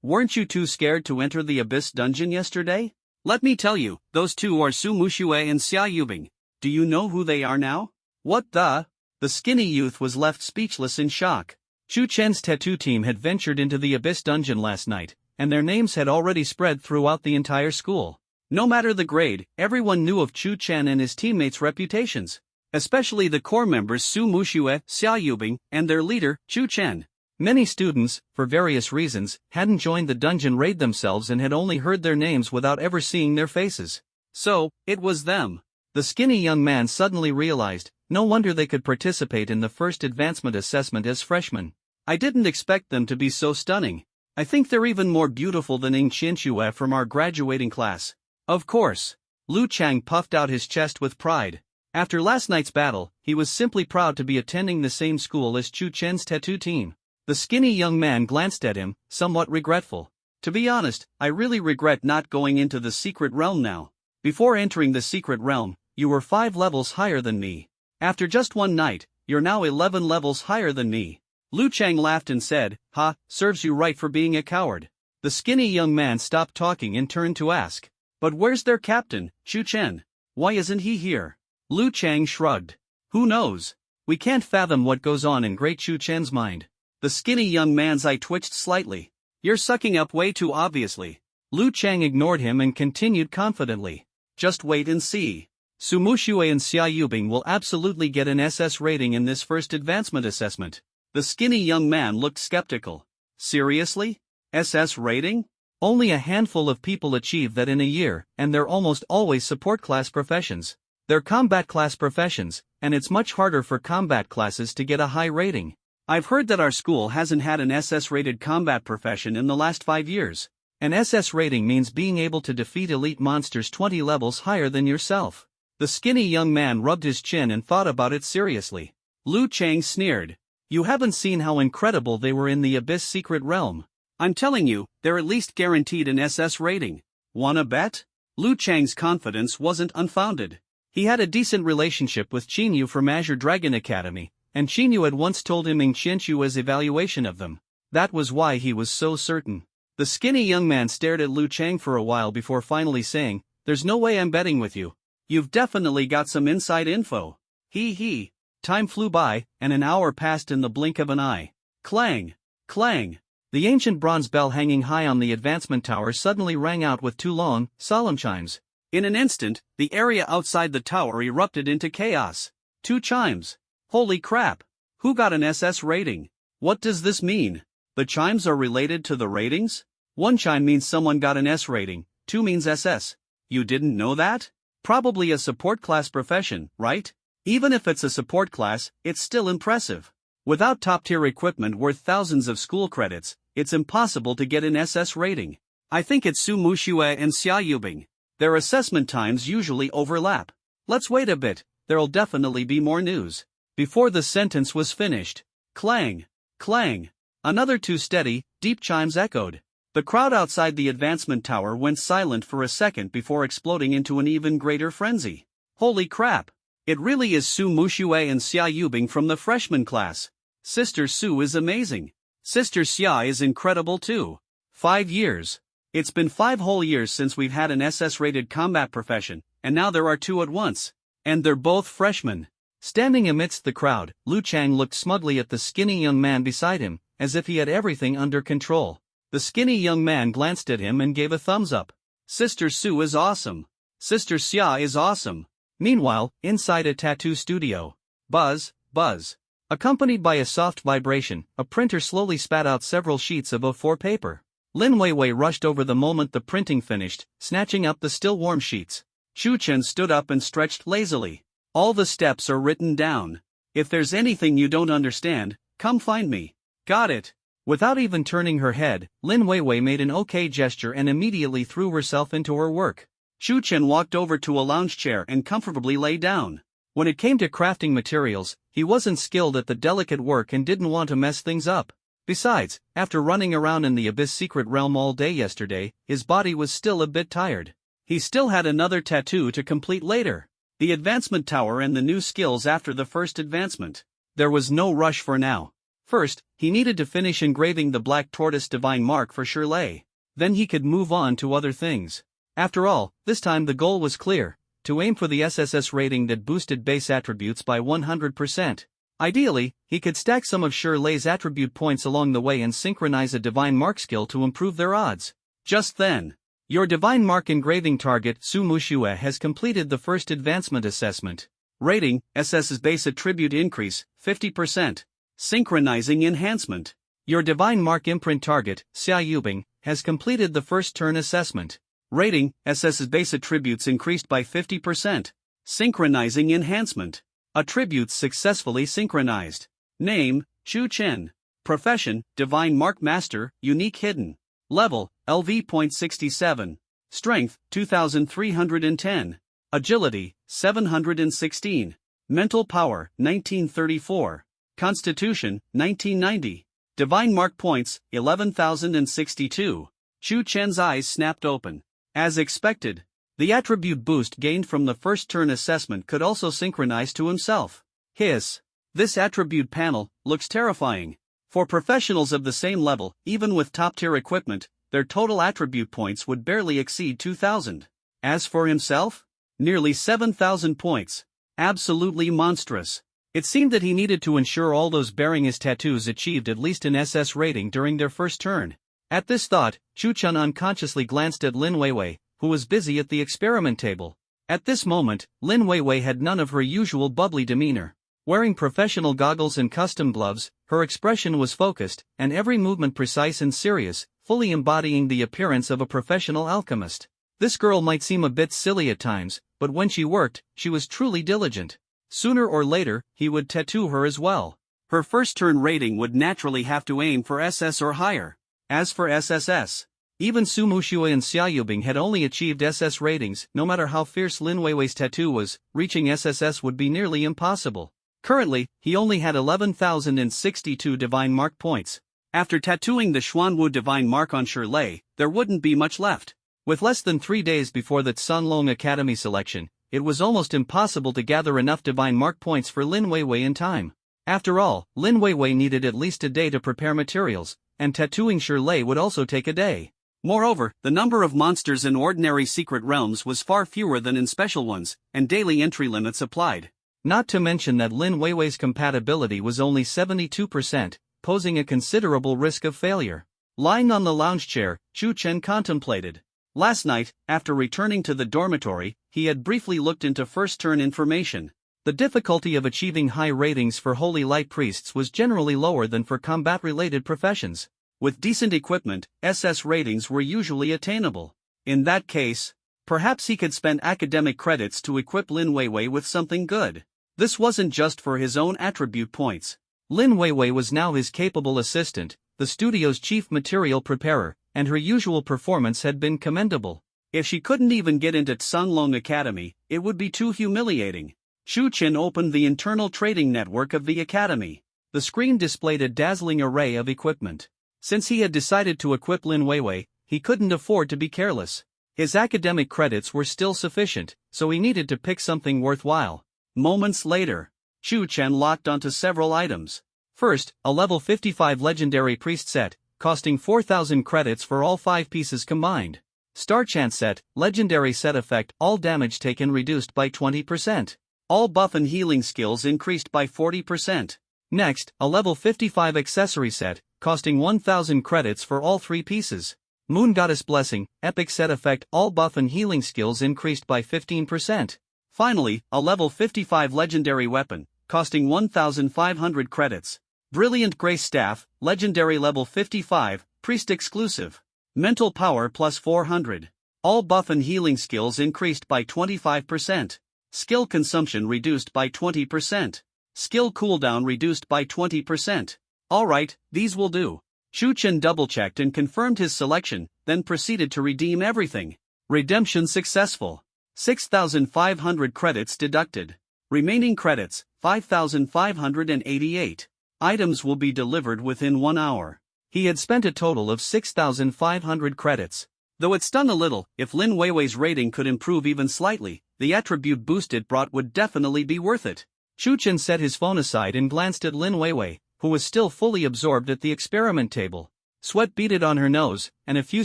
Weren't you too scared to enter the Abyss dungeon yesterday? Let me tell you, those two are Su Muxue and Xia Yubing. Do you know who they are now? What the? The skinny youth was left speechless in shock. Chu Chen's tattoo team had ventured into the Abyss dungeon last night, and their names had already spread throughout the entire school. No matter the grade, everyone knew of Chu Chen and his teammates' reputations. Especially the core members Su Muxue, Xia Yubing, and their leader, Chu Chen. Many students, for various reasons, hadn't joined the dungeon raid themselves and had only heard their names without ever seeing their faces. So, it was them. The skinny young man suddenly realized, no wonder they could participate in the first advancement assessment as freshmen. I didn't expect them to be so stunning. I think they're even more beautiful than Ing Qianxue from our graduating class. Of course. Lu Chang puffed out his chest with pride. After last night's battle, he was simply proud to be attending the same school as Chu Chen's tattoo team. The skinny young man glanced at him, somewhat regretful. To be honest, I really regret not going into the secret realm now. Before entering the secret realm, you were 5 levels higher than me. After just one night, you're now 11 levels higher than me. Lu Chang laughed and said, ha, serves you right for being a coward. The skinny young man stopped talking and turned to ask, but where's their captain, Chu Chen? Why isn't he here? Lu Chang shrugged. Who knows? We can't fathom what goes on in Great Chu Chen's mind. The skinny young man's eye twitched slightly. You're sucking up way too obviously. Lu Chang ignored him and continued confidently. Just wait and see. Su Muxue and Xia Yubing will absolutely get an SS rating in this first advancement assessment. The skinny young man looked skeptical. Seriously? SS rating? Only a handful of people achieve that in a year, and they're almost always support class professions. They're combat class professions, and it's much harder for combat classes to get a high rating. I've heard that our school hasn't had an SS-rated combat profession in the last 5 years. An SS rating means being able to defeat elite monsters 20 levels higher than yourself. The skinny young man rubbed his chin and thought about it seriously. Lu Chang sneered. You haven't seen how incredible they were in the Abyss secret realm. I'm telling you, they're at least guaranteed an SS rating. Wanna bet? Lu Chang's confidence wasn't unfounded. He had a decent relationship with Qinyu from Azure Dragon Academy, and Qinyu had once told him Ing Qianxue's evaluation of them. That was why he was so certain. The skinny young man stared at Lu Chang for a while before finally saying, there's no way I'm betting with you. You've definitely got some inside info. He. Time flew by, and an hour passed in the blink of an eye. Clang! Clang! The ancient bronze bell hanging high on the advancement tower suddenly rang out with two long, solemn chimes. In an instant, the area outside the tower erupted into chaos. 2 chimes. Holy crap! Who got an SS rating? What does this mean? The chimes are related to the ratings? 1 chime means someone got an S rating, 2 means SS. You didn't know that? Probably a support class profession, right? Even if it's a support class, it's still impressive. Without top-tier equipment worth thousands of school credits, it's impossible to get an SS rating. I think it's Su Muxue and Xia Yubing. Their assessment times usually overlap. Let's wait a bit, there'll definitely be more news. Before the sentence was finished, clang, clang. Another 2 steady, deep chimes echoed. The crowd outside the advancement tower went silent for a second before exploding into an even greater frenzy. Holy crap! It really is Su Muxue and Xia Yubing from the freshman class. Sister Su is amazing. Sister Xia is incredible too. 5 years. It's been 5 whole years since we've had an SS-rated combat profession, and now there are 2 at once. And they're both freshmen. Standing amidst the crowd, Lu Chang looked smugly at the skinny young man beside him, as if he had everything under control. The skinny young man glanced at him and gave a thumbs up. Sister Su is awesome. Sister Xia is awesome. Meanwhile, inside a tattoo studio. Buzz, buzz. Accompanied by a soft vibration, a printer slowly spat out several sheets of A4 paper. Lin Weiwei rushed over the moment the printing finished, snatching up the still warm sheets. Shu Chen stood up and stretched lazily. All the steps are written down. If there's anything you don't understand, come find me. Got it. Without even turning her head, Lin Weiwei made an okay gesture and immediately threw herself into her work. Shu Chen walked over to a lounge chair and comfortably lay down. When it came to crafting materials, he wasn't skilled at the delicate work and didn't want to mess things up. Besides, after running around in the Abyss Secret Realm all day yesterday, his body was still a bit tired. He still had another tattoo to complete later. The advancement tower and the new skills after the first advancement. There was no rush for now. First, he needed to finish engraving the Black Tortoise Divine Mark for Shirley. Then he could move on to other things. After all, this time the goal was clear: to aim for the SSS rating that boosted base attributes by 100%. Ideally, he could stack some of Shirley's attribute points along the way and synchronize a Divine Mark skill to improve their odds. Just then, your Divine Mark engraving target Su Muxue has completed the first advancement assessment. Rating, SS's base attribute increase, 50%. Synchronizing enhancement. Your Divine Mark imprint target, Xia Yubing, has completed the first turn assessment. Rating, SS's base attributes increased by 50%. Synchronizing enhancement. Attributes successfully synchronized. Name, Shu Chen. Profession, Divine Mark Master, Unique Hidden. Level, LV.67. Strength, 2310. Agility, 716. Mental Power, 1934. Constitution, 1990. Divine Mark Points, 11,062. Shu Chen's eyes snapped open. As expected, the attribute boost gained from the first turn assessment could also synchronize to himself. Hiss. This attribute panel looks terrifying. For professionals of the same level, even with top-tier equipment, their total attribute points would barely exceed 2,000. As for himself? Nearly 7,000 points. Absolutely monstrous. It seemed that he needed to ensure all those bearing his tattoos achieved at least an SS rating during their first turn. At this thought, Shu Chen unconsciously glanced at Lin Weiwei, who was busy at the experiment table. At this moment, Lin Weiwei had none of her usual bubbly demeanor. Wearing professional goggles and custom gloves, her expression was focused, and every movement precise and serious, fully embodying the appearance of a professional alchemist. This girl might seem a bit silly at times, but when she worked, she was truly diligent. Sooner or later, he would tattoo her as well. Her first turn rating would naturally have to aim for SS or higher. As for SSS, even Su Muxue and Xia Yubing had only achieved SS ratings. No matter how fierce Lin Weiwei's tattoo was, reaching SSS would be nearly impossible. Currently, he only had 11,062 Divine Mark points. After tattooing the Xuanwu Divine Mark on Shirley, there wouldn't be much left. With less than 3 days before the Sunlong Academy selection, it was almost impossible to gather enough Divine Mark points for Lin Weiwei in time. After all, Lin Weiwei needed at least a day to prepare materials, and tattooing Shirley would also take a day. Moreover, the number of monsters in ordinary secret realms was far fewer than in special ones, and daily entry limits applied. Not to mention that Lin Weiwei's compatibility was only 72%, posing a considerable risk of failure. Lying on the lounge chair, Chu Chen contemplated. Last night, after returning to the dormitory, he had briefly looked into first-turn information. The difficulty of achieving high ratings for holy light priests was generally lower than for combat-related professions. With decent equipment, SS ratings were usually attainable. In that case, perhaps he could spend academic credits to equip Lin Weiwei with something good. This wasn't just for his own attribute points. Lin Weiwei was now his capable assistant, the studio's chief material preparer, and her usual performance had been commendable. If she couldn't even get into Tsunlong Academy, it would be too humiliating. Chu Chen opened the internal trading network of the academy. The screen displayed a dazzling array of equipment. Since he had decided to equip Lin Weiwei, he couldn't afford to be careless. His academic credits were still sufficient, so he needed to pick something worthwhile. Moments later, Chu Chen locked onto several items. First, a level 55 legendary priest set, costing 4,000 credits for all 5 pieces combined. Star Chant set, legendary set effect, all damage taken reduced by 20%. All buff and healing skills increased by 40%. Next, a level 55 accessory set, costing 1,000 credits for all 3 pieces. Moon Goddess Blessing, epic set effect, all buff and healing skills increased by 15%. Finally, a level 55 legendary weapon, costing 1,500 credits. Brilliant Grace Staff, legendary level 55, priest exclusive. Mental power plus 400. All buff and healing skills increased by 25%. Skill consumption reduced by 20%. Skill cooldown reduced by 20%. Alright, these will do. Chu Chen double-checked and confirmed his selection, then proceeded to redeem everything. Redemption successful. 6,500 credits deducted. Remaining credits, 5,588. Items will be delivered within 1 hour. He had spent a total of 6,500 credits. Though it stung a little, if Lin Weiwei's rating could improve even slightly, the attribute boost it brought would definitely be worth it. Chu Chen set his phone aside and glanced at Lin Weiwei, who was still fully absorbed at the experiment table. Sweat beaded on her nose, and a few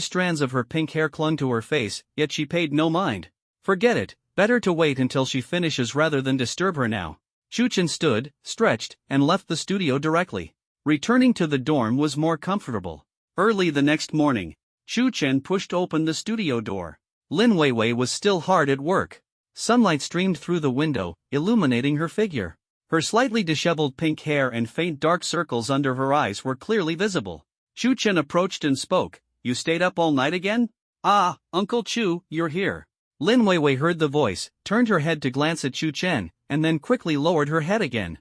strands of her pink hair clung to her face, yet she paid no mind. Forget it, better to wait until she finishes rather than disturb her now. Chu Chen stood, stretched, and left the studio directly. Returning to the dorm was more comfortable. Early the next morning, Chu Chen pushed open the studio door. Lin Weiwei was still hard at work. Sunlight streamed through the window, illuminating her figure. Her slightly disheveled pink hair and faint dark circles under her eyes were clearly visible. Chu Chen approached and spoke. "You stayed up all night again? Ah, Uncle Chu, you're here." Lin Weiwei heard the voice, turned her head to glance at Chu Chen, and then quickly lowered her head again.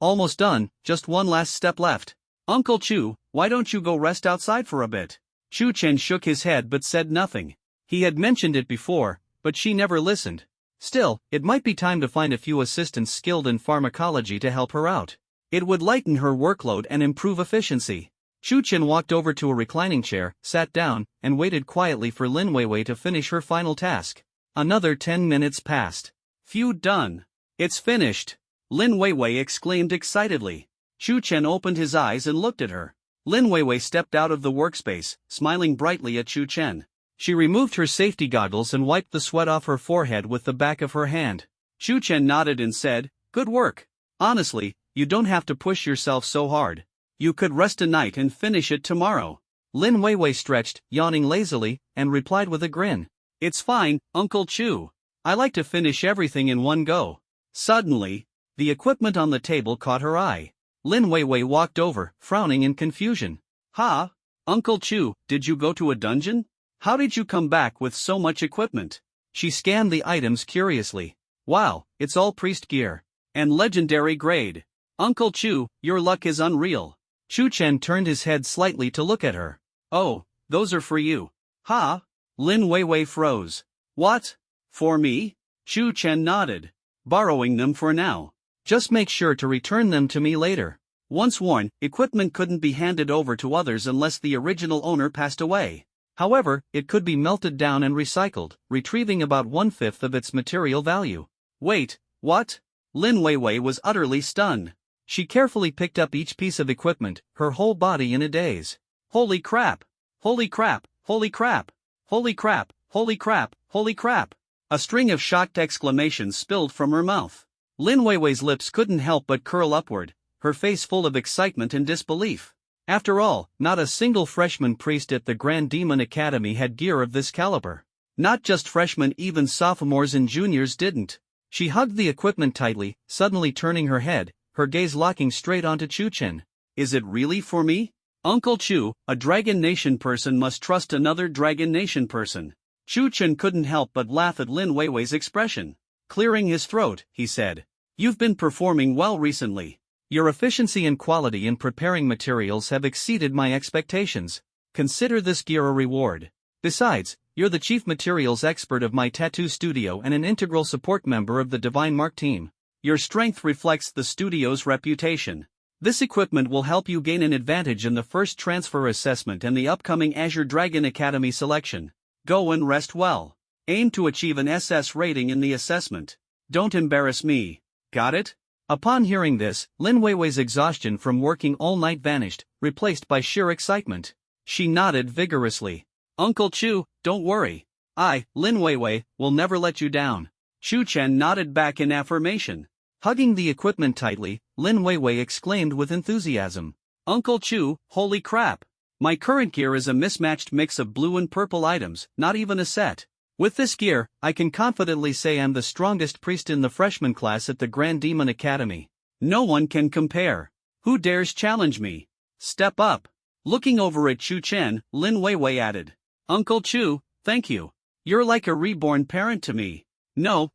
Almost done, just one last step left. "Uncle Chu, why don't you go rest outside for a bit?" Chu Chen shook his head but said nothing. He had mentioned it before, but she never listened. Still, it might be time to find a few assistants skilled in pharmacology to help her out. It would lighten her workload and improve efficiency. Chu Chen walked over to a reclining chair, sat down, and waited quietly for Lin Weiwei to finish her final task. Another 10 minutes passed. Phew, done. It's finished. Lin Weiwei exclaimed excitedly. Chu Chen opened his eyes and looked at her. Lin Weiwei stepped out of the workspace, smiling brightly at Chu Chen. She removed her safety goggles and wiped the sweat off her forehead with the back of her hand. Chu Chen nodded and said, "Good work. Honestly, you don't have to push yourself so hard. You could rest a night and finish it tomorrow." Lin Weiwei stretched, yawning lazily, and replied with a grin. "It's fine, Uncle Chu. I like to finish everything in one go." Suddenly, the equipment on the table caught her eye. Lin Weiwei walked over, frowning in confusion. "Ha? Uncle Chu, did you go to a dungeon? How did you come back with so much equipment?" She scanned the items curiously. "Wow, it's all priest gear. And legendary grade. Uncle Chu, your luck is unreal." Chu Chen turned his head slightly to look at her. "Oh, those are for you." "Ha?" Lin Weiwei froze. "What? For me?" Chu Chen nodded. "Borrowing them for now. Just make sure to return them to me later." Once worn, equipment couldn't be handed over to others unless the original owner passed away. However, it could be melted down and recycled, retrieving about 1/5 of its material value. "Wait, what?" Lin Weiwei was utterly stunned. She carefully picked up each piece of equipment, her whole body in a daze. "Holy crap! Holy crap! Holy crap! Holy crap! Holy crap! Holy crap!" A string of shocked exclamations spilled from her mouth. Lin Weiwei's lips couldn't help but curl upward, her face full of excitement and disbelief. After all, not a single freshman priest at the Grand Demon Academy had gear of this caliber. Not just freshmen, even sophomores and juniors didn't. She hugged the equipment tightly, suddenly turning her head, her gaze locking straight onto Chu Chen. Is it really for me? Uncle Chu, a Dragon Nation person must trust another Dragon Nation person. Chu Chen couldn't help but laugh at Lin Weiwei's expression. Clearing his throat, he said, "You've been performing well recently. Your efficiency and quality in preparing materials have exceeded my expectations. Consider this gear a reward. Besides, you're the chief materials expert of my tattoo studio and an integral support member of the Divine Mark team. Your strength reflects the studio's reputation. This equipment will help you gain an advantage in the first transfer assessment and the upcoming Azure Dragon Academy selection. Go and rest well. Aim to achieve an SS rating in the assessment. Don't embarrass me. Got it?" Upon hearing this, Lin Weiwei's exhaustion from working all night vanished, replaced by sheer excitement. She nodded vigorously. "Uncle Chu, don't worry. I, Lin Weiwei, will never let you down." Chu Chen nodded back in affirmation. Hugging the equipment tightly, Lin Weiwei exclaimed with enthusiasm, "Uncle Chu, holy crap! My current gear is a mismatched mix of blue and purple items, not even a set. With this gear, I can confidently say I'm the strongest priest in the freshman class at the Grand Demon Academy. No one can compare. Who dares challenge me? Step up." Looking over at Chu Chen, Lin Weiwei added, "Uncle Chu, thank you. You're like a reborn parent to me. No,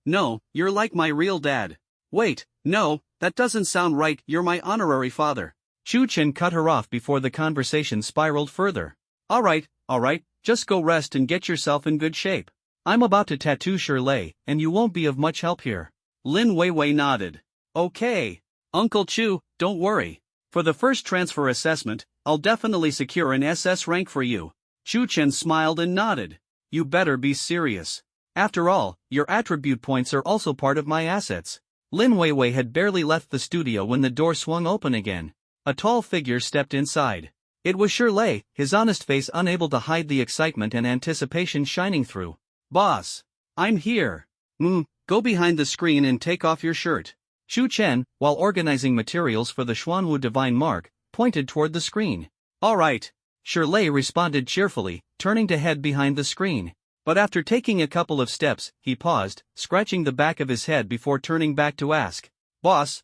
you're like my real dad. Wait, no, that doesn't sound right, you're my honorary father." Chu Chen cut her off before the conversation spiraled further. Alright, just go rest and get yourself in good shape. I'm about to tattoo Shirley, and you won't be of much help here." Lin Weiwei nodded. "Okay. Uncle Chu, don't worry. For the first transfer assessment, I'll definitely secure an SS rank for you." Chu Chen smiled and nodded. "You better be serious. After all, your attribute points are also part of my assets." Lin Weiwei had barely left the studio when the door swung open again. A tall figure stepped inside. It was Shirley, his honest face unable to hide the excitement and anticipation shining through. "Boss, I'm here. Go behind the screen and take off your shirt." Chu Chen, while organizing materials for the Xuanwu Divine Mark, pointed toward the screen. "Alright," Shirley responded cheerfully, turning to head behind the screen. But after taking a couple of steps, he paused, scratching the back of his head before turning back to ask, "Boss,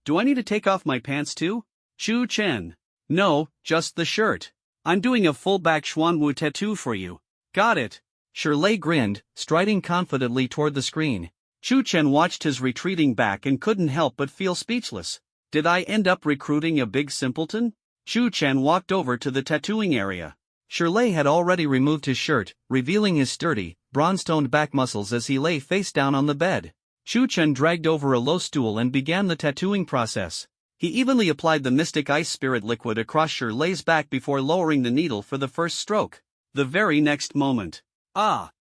do I need to take off my pants too?" Chu Chen. "No, just the shirt. I'm doing a full back Xuanwu tattoo for you." "Got it." Shirley grinned, striding confidently toward the screen. Chu Chen watched his retreating back and couldn't help but feel speechless. Did I end up recruiting a big simpleton? Chu Chen walked over to the tattooing area. Shirley had already removed his shirt, revealing his sturdy, bronze-toned back muscles as he lay face down on the bed. Chu Chen dragged over a low stool and began the tattooing process. He evenly applied the Mystic Ice Spirit liquid across Shirley's back before lowering the needle for the first stroke. The very next moment,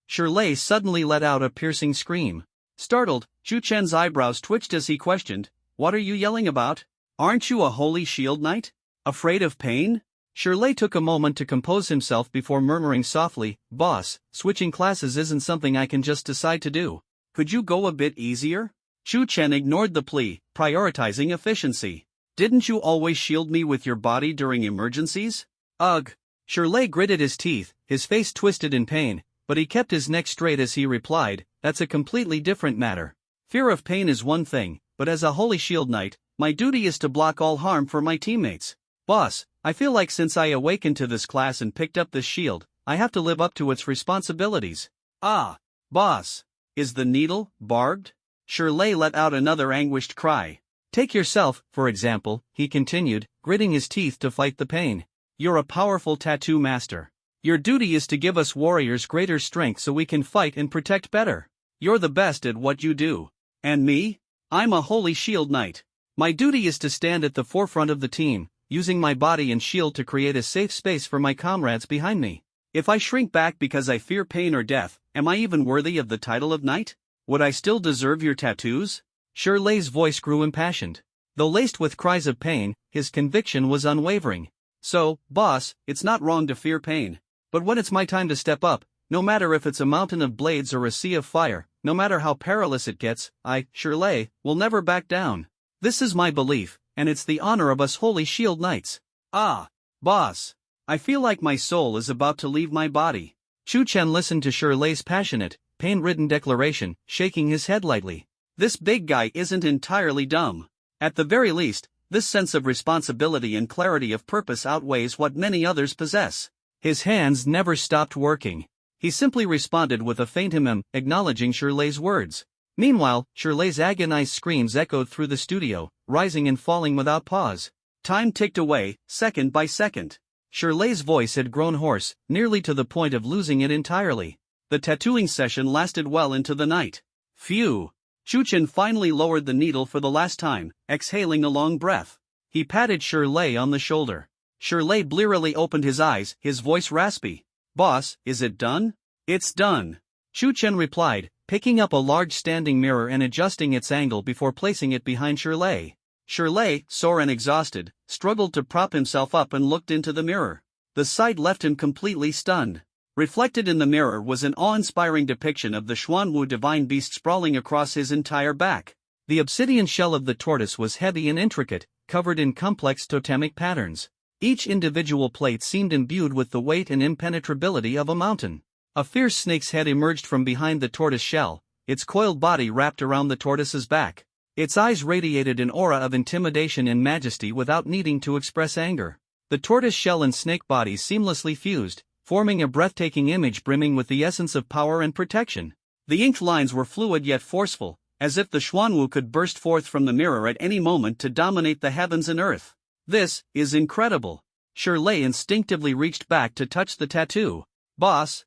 Shirley suddenly let out a piercing scream. Startled, Chu Chen's eyebrows twitched as he questioned, "What are you yelling about? Aren't you a holy shield knight? Afraid of pain?" Shirley took a moment to compose himself before murmuring softly, "Boss, switching classes isn't something I can just decide to do. Could you go a bit easier?" Chu Chen ignored the plea, prioritizing efficiency. "Didn't you always shield me with your body during emergencies?" Ugh. Shirley gritted his teeth, his face twisted in pain, but he kept his neck straight as he replied, "That's a completely different matter. Fear of pain is one thing, but as a holy shield knight, my duty is to block all harm for my teammates. Boss, I feel like since I awakened to this class and picked up this shield, I have to live up to its responsibilities." Boss. Is the needle barbed? Shirley let out another anguished cry. "Take yourself, for example," he continued, gritting his teeth to fight the pain. "You're a powerful tattoo master. Your duty is to give us warriors greater strength so we can fight and protect better. You're the best at what you do. And me? I'm a holy shield knight. My duty is to stand at the forefront of the team, using my body and shield to create a safe space for my comrades behind me. If I shrink back because I fear pain or death, am I even worthy of the title of knight? Would I still deserve your tattoos?" Shirley's voice grew impassioned. Though laced with cries of pain, his conviction was unwavering. "So, boss, it's not wrong to fear pain. But when it's my time to step up, no matter if it's a mountain of blades or a sea of fire, no matter how perilous it gets, I, Shirley, will never back down. This is my belief, and it's the honor of us Holy Shield Knights. Ah, boss. I feel like my soul is about to leave my body. Chu Chen listened to Shirley's passionate, pain-ridden declaration, shaking his head lightly. This big guy isn't entirely dumb. At the very least, this sense of responsibility and clarity of purpose outweighs what many others possess. His hands never stopped working. He simply responded with a faint acknowledging Shirley's words. Meanwhile, Shirley's agonized screams echoed through the studio, rising and falling without pause. Time ticked away, second by second. Shirley's voice had grown hoarse, nearly to the point of losing it entirely. The tattooing session lasted well into the night. Phew! Chu Chen finally lowered the needle for the last time, exhaling a long breath. He patted Shirley on the shoulder. Shirley blearily opened his eyes, his voice raspy. Boss, is it done? It's done. Chu Chen replied, picking up a large standing mirror and adjusting its angle before placing it behind Shirley. Shirley, sore and exhausted, struggled to prop himself up and looked into the mirror. The sight left him completely stunned. Reflected in the mirror was an awe-inspiring depiction of the Xuanwu divine beast sprawling across his entire back. The obsidian shell of the tortoise was heavy and intricate, covered in complex totemic patterns. Each individual plate seemed imbued with the weight and impenetrability of a mountain. A fierce snake's head emerged from behind the tortoise shell, its coiled body wrapped around the tortoise's back. Its eyes radiated an aura of intimidation and majesty without needing to express anger. The tortoise shell and snake bodies seamlessly fused, forming a breathtaking image brimming with the essence of power and protection. The inked lines were fluid yet forceful, as if the Xuanwu could burst forth from the mirror at any moment to dominate the heavens and earth. This is incredible. Shirley instinctively reached back to touch the tattoo. Boss,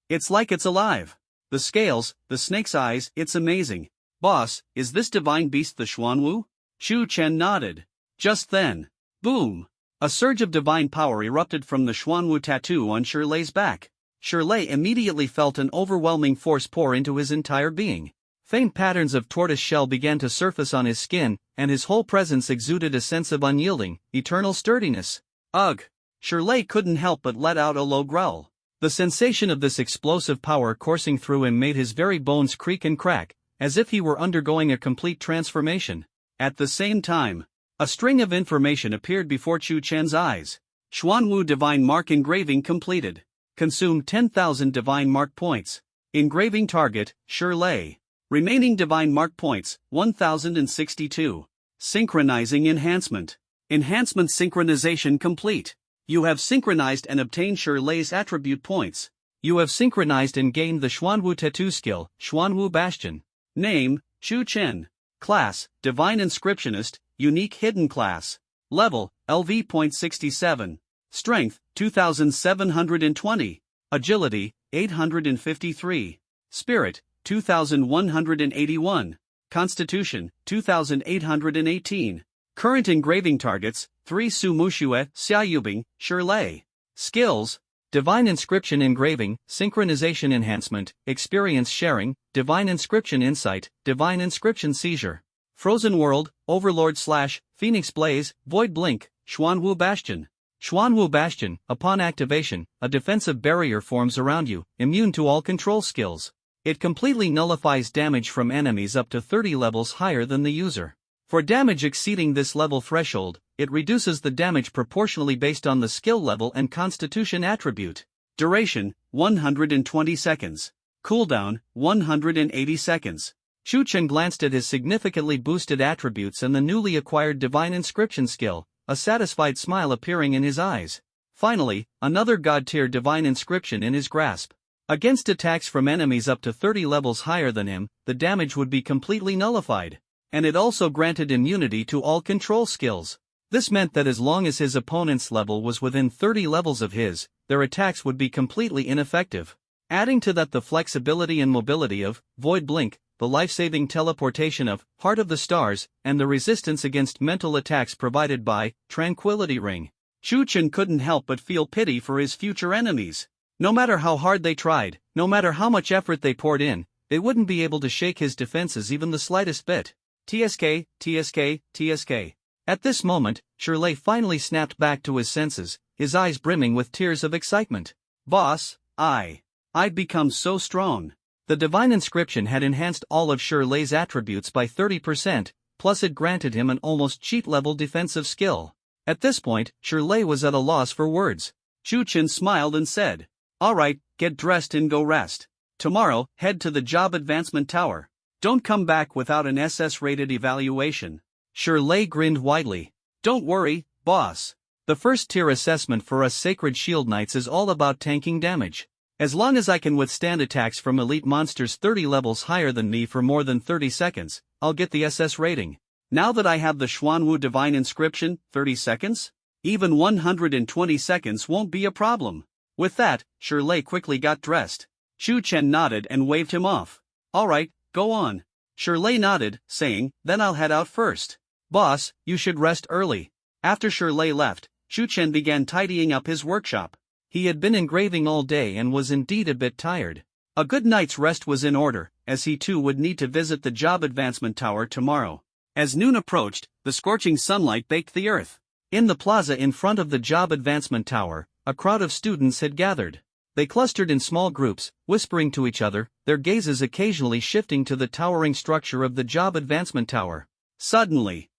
it's like it's alive. The scales, the snake's eyes, it's amazing. Boss, is this divine beast the Xuanwu? Chu Chen nodded. Just then, boom! A surge of divine power erupted from the Xuanwu tattoo on Shirley's back. Shirley immediately felt an overwhelming force pour into his entire being. Faint patterns of tortoise shell began to surface on his skin, and his whole presence exuded a sense of unyielding, eternal sturdiness. Ugh! Shirley couldn't help but let out a low growl. The sensation of this explosive power coursing through him made his very bones creak and crack, as if he were undergoing a complete transformation. At the same time, a string of information appeared before Chu Chen's eyes. Xuanwu Divine Mark engraving completed. Consume 10,000 Divine Mark points. Engraving target, Shirley. Remaining Divine Mark points, 1,062. Synchronizing enhancement. Enhancement synchronization complete. You have synchronized and obtained Shirley's attribute points. You have synchronized and gained the Xuanwu tattoo skill, Xuanwu Bastion. Name, Chu Chen. Class, Divine Inscriptionist, Unique Hidden Class. Level, LV.67. Strength, 2,720. Agility, 853. Spirit, 2,181. Constitution, 2,818. Current engraving targets, 3 Su Mushue, Xiaoyubing, Shirley. Skills, Divine Inscription Engraving, Synchronization Enhancement, Experience Sharing, Divine Inscription Insight, Divine Inscription Seizure. Frozen World, Overlord / Phoenix Blaze, Void Blink, Xuanwu Bastion. Xuanwu Bastion, upon activation, a defensive barrier forms around you, immune to all control skills. It completely nullifies damage from enemies up to 30 levels higher than the user. For damage exceeding this level threshold, it reduces the damage proportionally based on the skill level and constitution attribute. Duration, 120 seconds. Cooldown, 180 seconds. Chu Chen glanced at his significantly boosted attributes and the newly acquired Divine Inscription skill, a satisfied smile appearing in his eyes. Finally, another god-tier Divine Inscription in his grasp. Against attacks from enemies up to 30 levels higher than him, the damage would be completely nullified. And it also granted immunity to all control skills. This meant that as long as his opponent's level was within 30 levels of his, their attacks would be completely ineffective. Adding to that the flexibility and mobility of Void Blink, the life-saving teleportation of Heart of the Stars, and the resistance against mental attacks provided by Tranquility Ring. Chu Chen couldn't help but feel pity for his future enemies. No matter how hard they tried, no matter how much effort they poured in, they wouldn't be able to shake his defenses even the slightest bit. TSK, TSK, TSK. At this moment, Shirley finally snapped back to his senses, his eyes brimming with tears of excitement. Boss, I'd become so strong. The Divine Inscription had enhanced all of Shirley's attributes by 30%, plus it granted him an almost cheat-level defensive skill. At this point, Shirley was at a loss for words. Chu Chen smiled and said, "Alright, get dressed and go rest. Tomorrow, head to the Job Advancement Tower. Don't come back without an SS-rated evaluation." Shirley grinned widely. "Don't worry, boss. The first tier assessment for us Sacred Shield Knights is all about tanking damage. As long as I can withstand attacks from elite monsters 30 levels higher than me for more than 30 seconds, I'll get the SS rating. Now that I have the Xuanwu Divine Inscription, 30 seconds? Even 120 seconds won't be a problem." With that, Shirley quickly got dressed. Chu Chen nodded and waved him off. "Alright, go on." Shirley nodded, saying, "Then I'll head out first." "Boss, you should rest early." After Shirley left, Chu Chen began tidying up his workshop. He had been engraving all day and was indeed a bit tired. A good night's rest was in order, as he too would need to visit the Job Advancement Tower tomorrow. As noon approached, the scorching sunlight baked the earth. In the plaza in front of the Job Advancement Tower, a crowd of students had gathered. They clustered in small groups, whispering to each other, their gazes occasionally shifting to the towering structure of the Job Advancement Tower. Suddenly,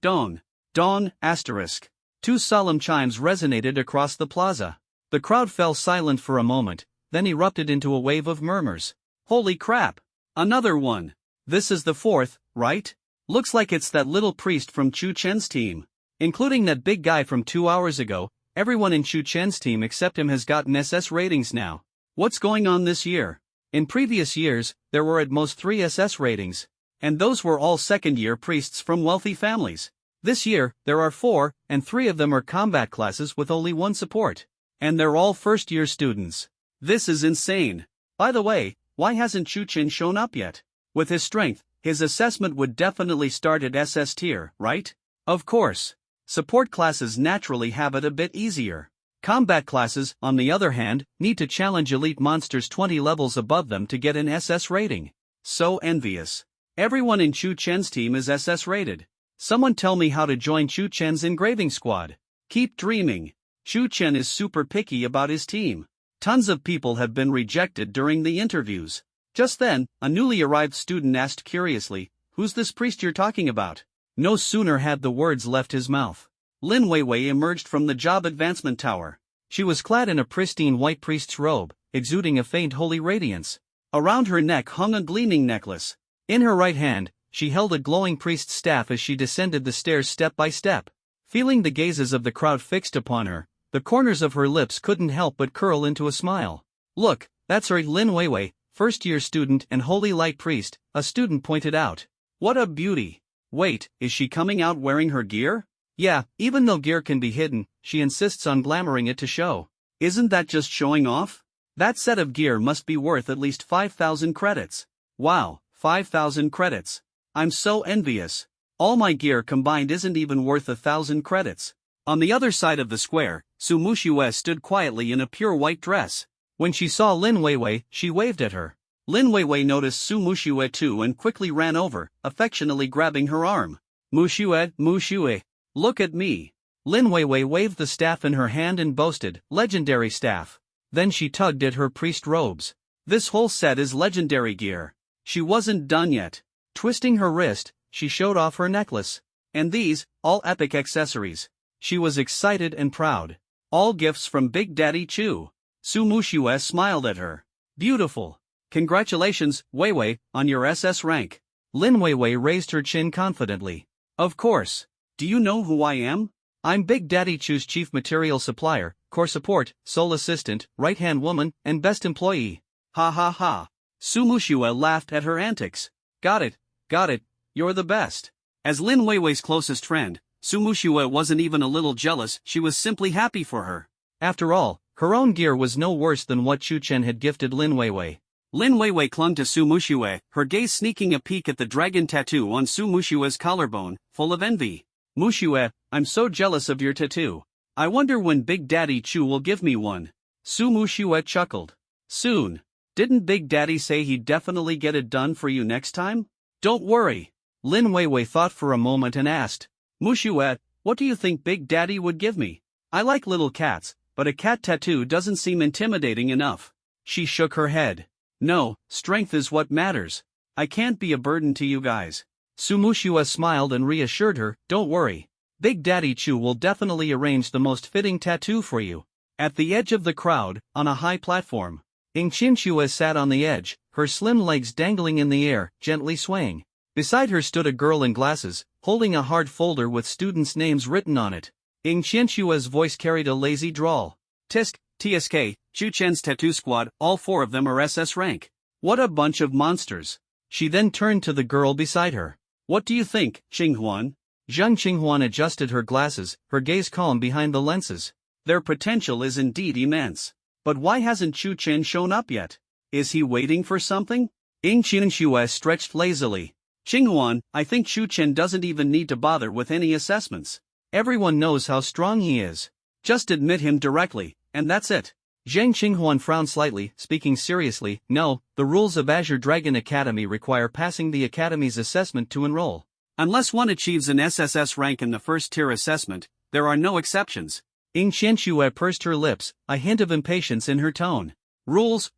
*dong, dong, *. Two solemn chimes resonated across the plaza. The crowd fell silent for a moment, then erupted into a wave of murmurs. "Holy crap! Another one! This is the fourth, right? Looks like it's that little priest from Chu Chen's team." Including that big guy from 2 hours ago, everyone in Chu Chen's team except him has gotten SS ratings now. What's going on this year? In previous years, there were at most 3 SS ratings. And those were all second-year priests from wealthy families. This year, there are 4, and 3 of them are combat classes with only 1 support. And they're all first-year students. This is insane. By the way, why hasn't Chu Chen shown up yet? With his strength, his assessment would definitely start at SS tier, right? Of course. Support classes naturally have it a bit easier. Combat classes, on the other hand, need to challenge elite monsters 20 levels above them to get an SS rating. So envious. Everyone in Chu Chen's team is SS rated. Someone tell me how to join Chu Chen's engraving squad. Keep dreaming. Chu Chen is super picky about his team. Tons of people have been rejected during the interviews. Just then, a newly arrived student asked curiously, "Who's this priest you're talking about?" No sooner had the words left his mouth. Lin Weiwei emerged from the Job Advancement Tower. She was clad in a pristine white priest's robe, exuding a faint holy radiance. Around her neck hung a gleaming necklace. In her right hand, she held a glowing priest's staff as she descended the stairs step by step. Feeling the gazes of the crowd fixed upon her, the corners of her lips couldn't help but curl into a smile. "Look, that's her Lin Weiwei, first-year student and holy light priest," a student pointed out. "What a beauty. Wait, is she coming out wearing her gear?" "Yeah, even though gear can be hidden, she insists on glamoring it to show." "Isn't that just showing off? That set of gear must be worth at least 5,000 credits. Wow, 5,000 credits. I'm so envious. All my gear combined isn't even worth 1,000 credits." On the other side of the square, Su Muxue stood quietly in a pure white dress. When she saw Lin Weiwei, she waved at her. Lin Weiwei noticed Su Muxue too and quickly ran over, affectionately grabbing her arm. "Muxue, Muxue. Look at me." Lin Weiwei waved the staff in her hand and boasted, "Legendary staff." Then she tugged at her priest robes. "This whole set is legendary gear." She wasn't done yet. Twisting her wrist, she showed off her necklace. "And these, all epic accessories." She was excited and proud. "All gifts from Big Daddy Chu." Su Muxue smiled at her. "Beautiful. Congratulations, Weiwei, on your SS rank." Lin Weiwei raised her chin confidently. "Of course. Do you know who I am?" "I'm Big Daddy Chu's chief material supplier, core support, sole assistant, right-hand woman, and best employee." Ha ha ha. Su Muxue laughed at her antics. Got it, you're the best." As Lin Weiwei's closest friend, Su Muxue wasn't even a little jealous, she was simply happy for her. After all, her own gear was no worse than what Chu Chen had gifted Lin Weiwei. Lin Weiwei clung to Su Muxue, her gaze sneaking a peek at the dragon tattoo on Su Muxue's collarbone, full of envy. "Muxue, I'm so jealous of your tattoo. I wonder when Big Daddy Chu will give me one." Su Muxue chuckled. "Soon. Didn't Big Daddy say he'd definitely get it done for you next time?" "Don't worry." Lin Weiwei thought for a moment and asked, "Muxue, what do you think Big Daddy would give me? I like little cats, but a cat tattoo doesn't seem intimidating enough." She shook her head. "No, strength is what matters. I can't be a burden to you guys. Su Muxue smiled and reassured her, "Don't worry. Big Daddy Chu will definitely arrange the most fitting tattoo for you." At the edge of the crowd, on a high platform, Ying Qianxue sat on the edge, her slim legs dangling in the air, gently swaying. Beside her stood a girl in glasses, holding a hard folder with students' names written on it. Ying Qianxue's voice carried a lazy drawl. "Tisk, TSK, Chu Chen's tattoo squad, all 4 of them are SS rank. What a bunch of monsters." She then turned to the girl beside her. "What do you think, Qinghuan?" Zhang Qinghuan adjusted her glasses, her gaze calm behind the lenses. "Their potential is indeed immense. But why hasn't Chu Chen shown up yet? Is he waiting for something?" Ying Qianxue stretched lazily. "Qinghuan, I think Chu Chen doesn't even need to bother with any assessments. Everyone knows how strong he is. Just admit him directly, and that's it." Zhang Qinghuan frowned slightly, speaking seriously. "No, the rules of Azure Dragon Academy require passing the Academy's assessment to enroll. Unless one achieves an SSS rank in the first-tier assessment, there are no exceptions." Ying Qianxue pursed her lips, a hint of impatience in her tone. "Rules,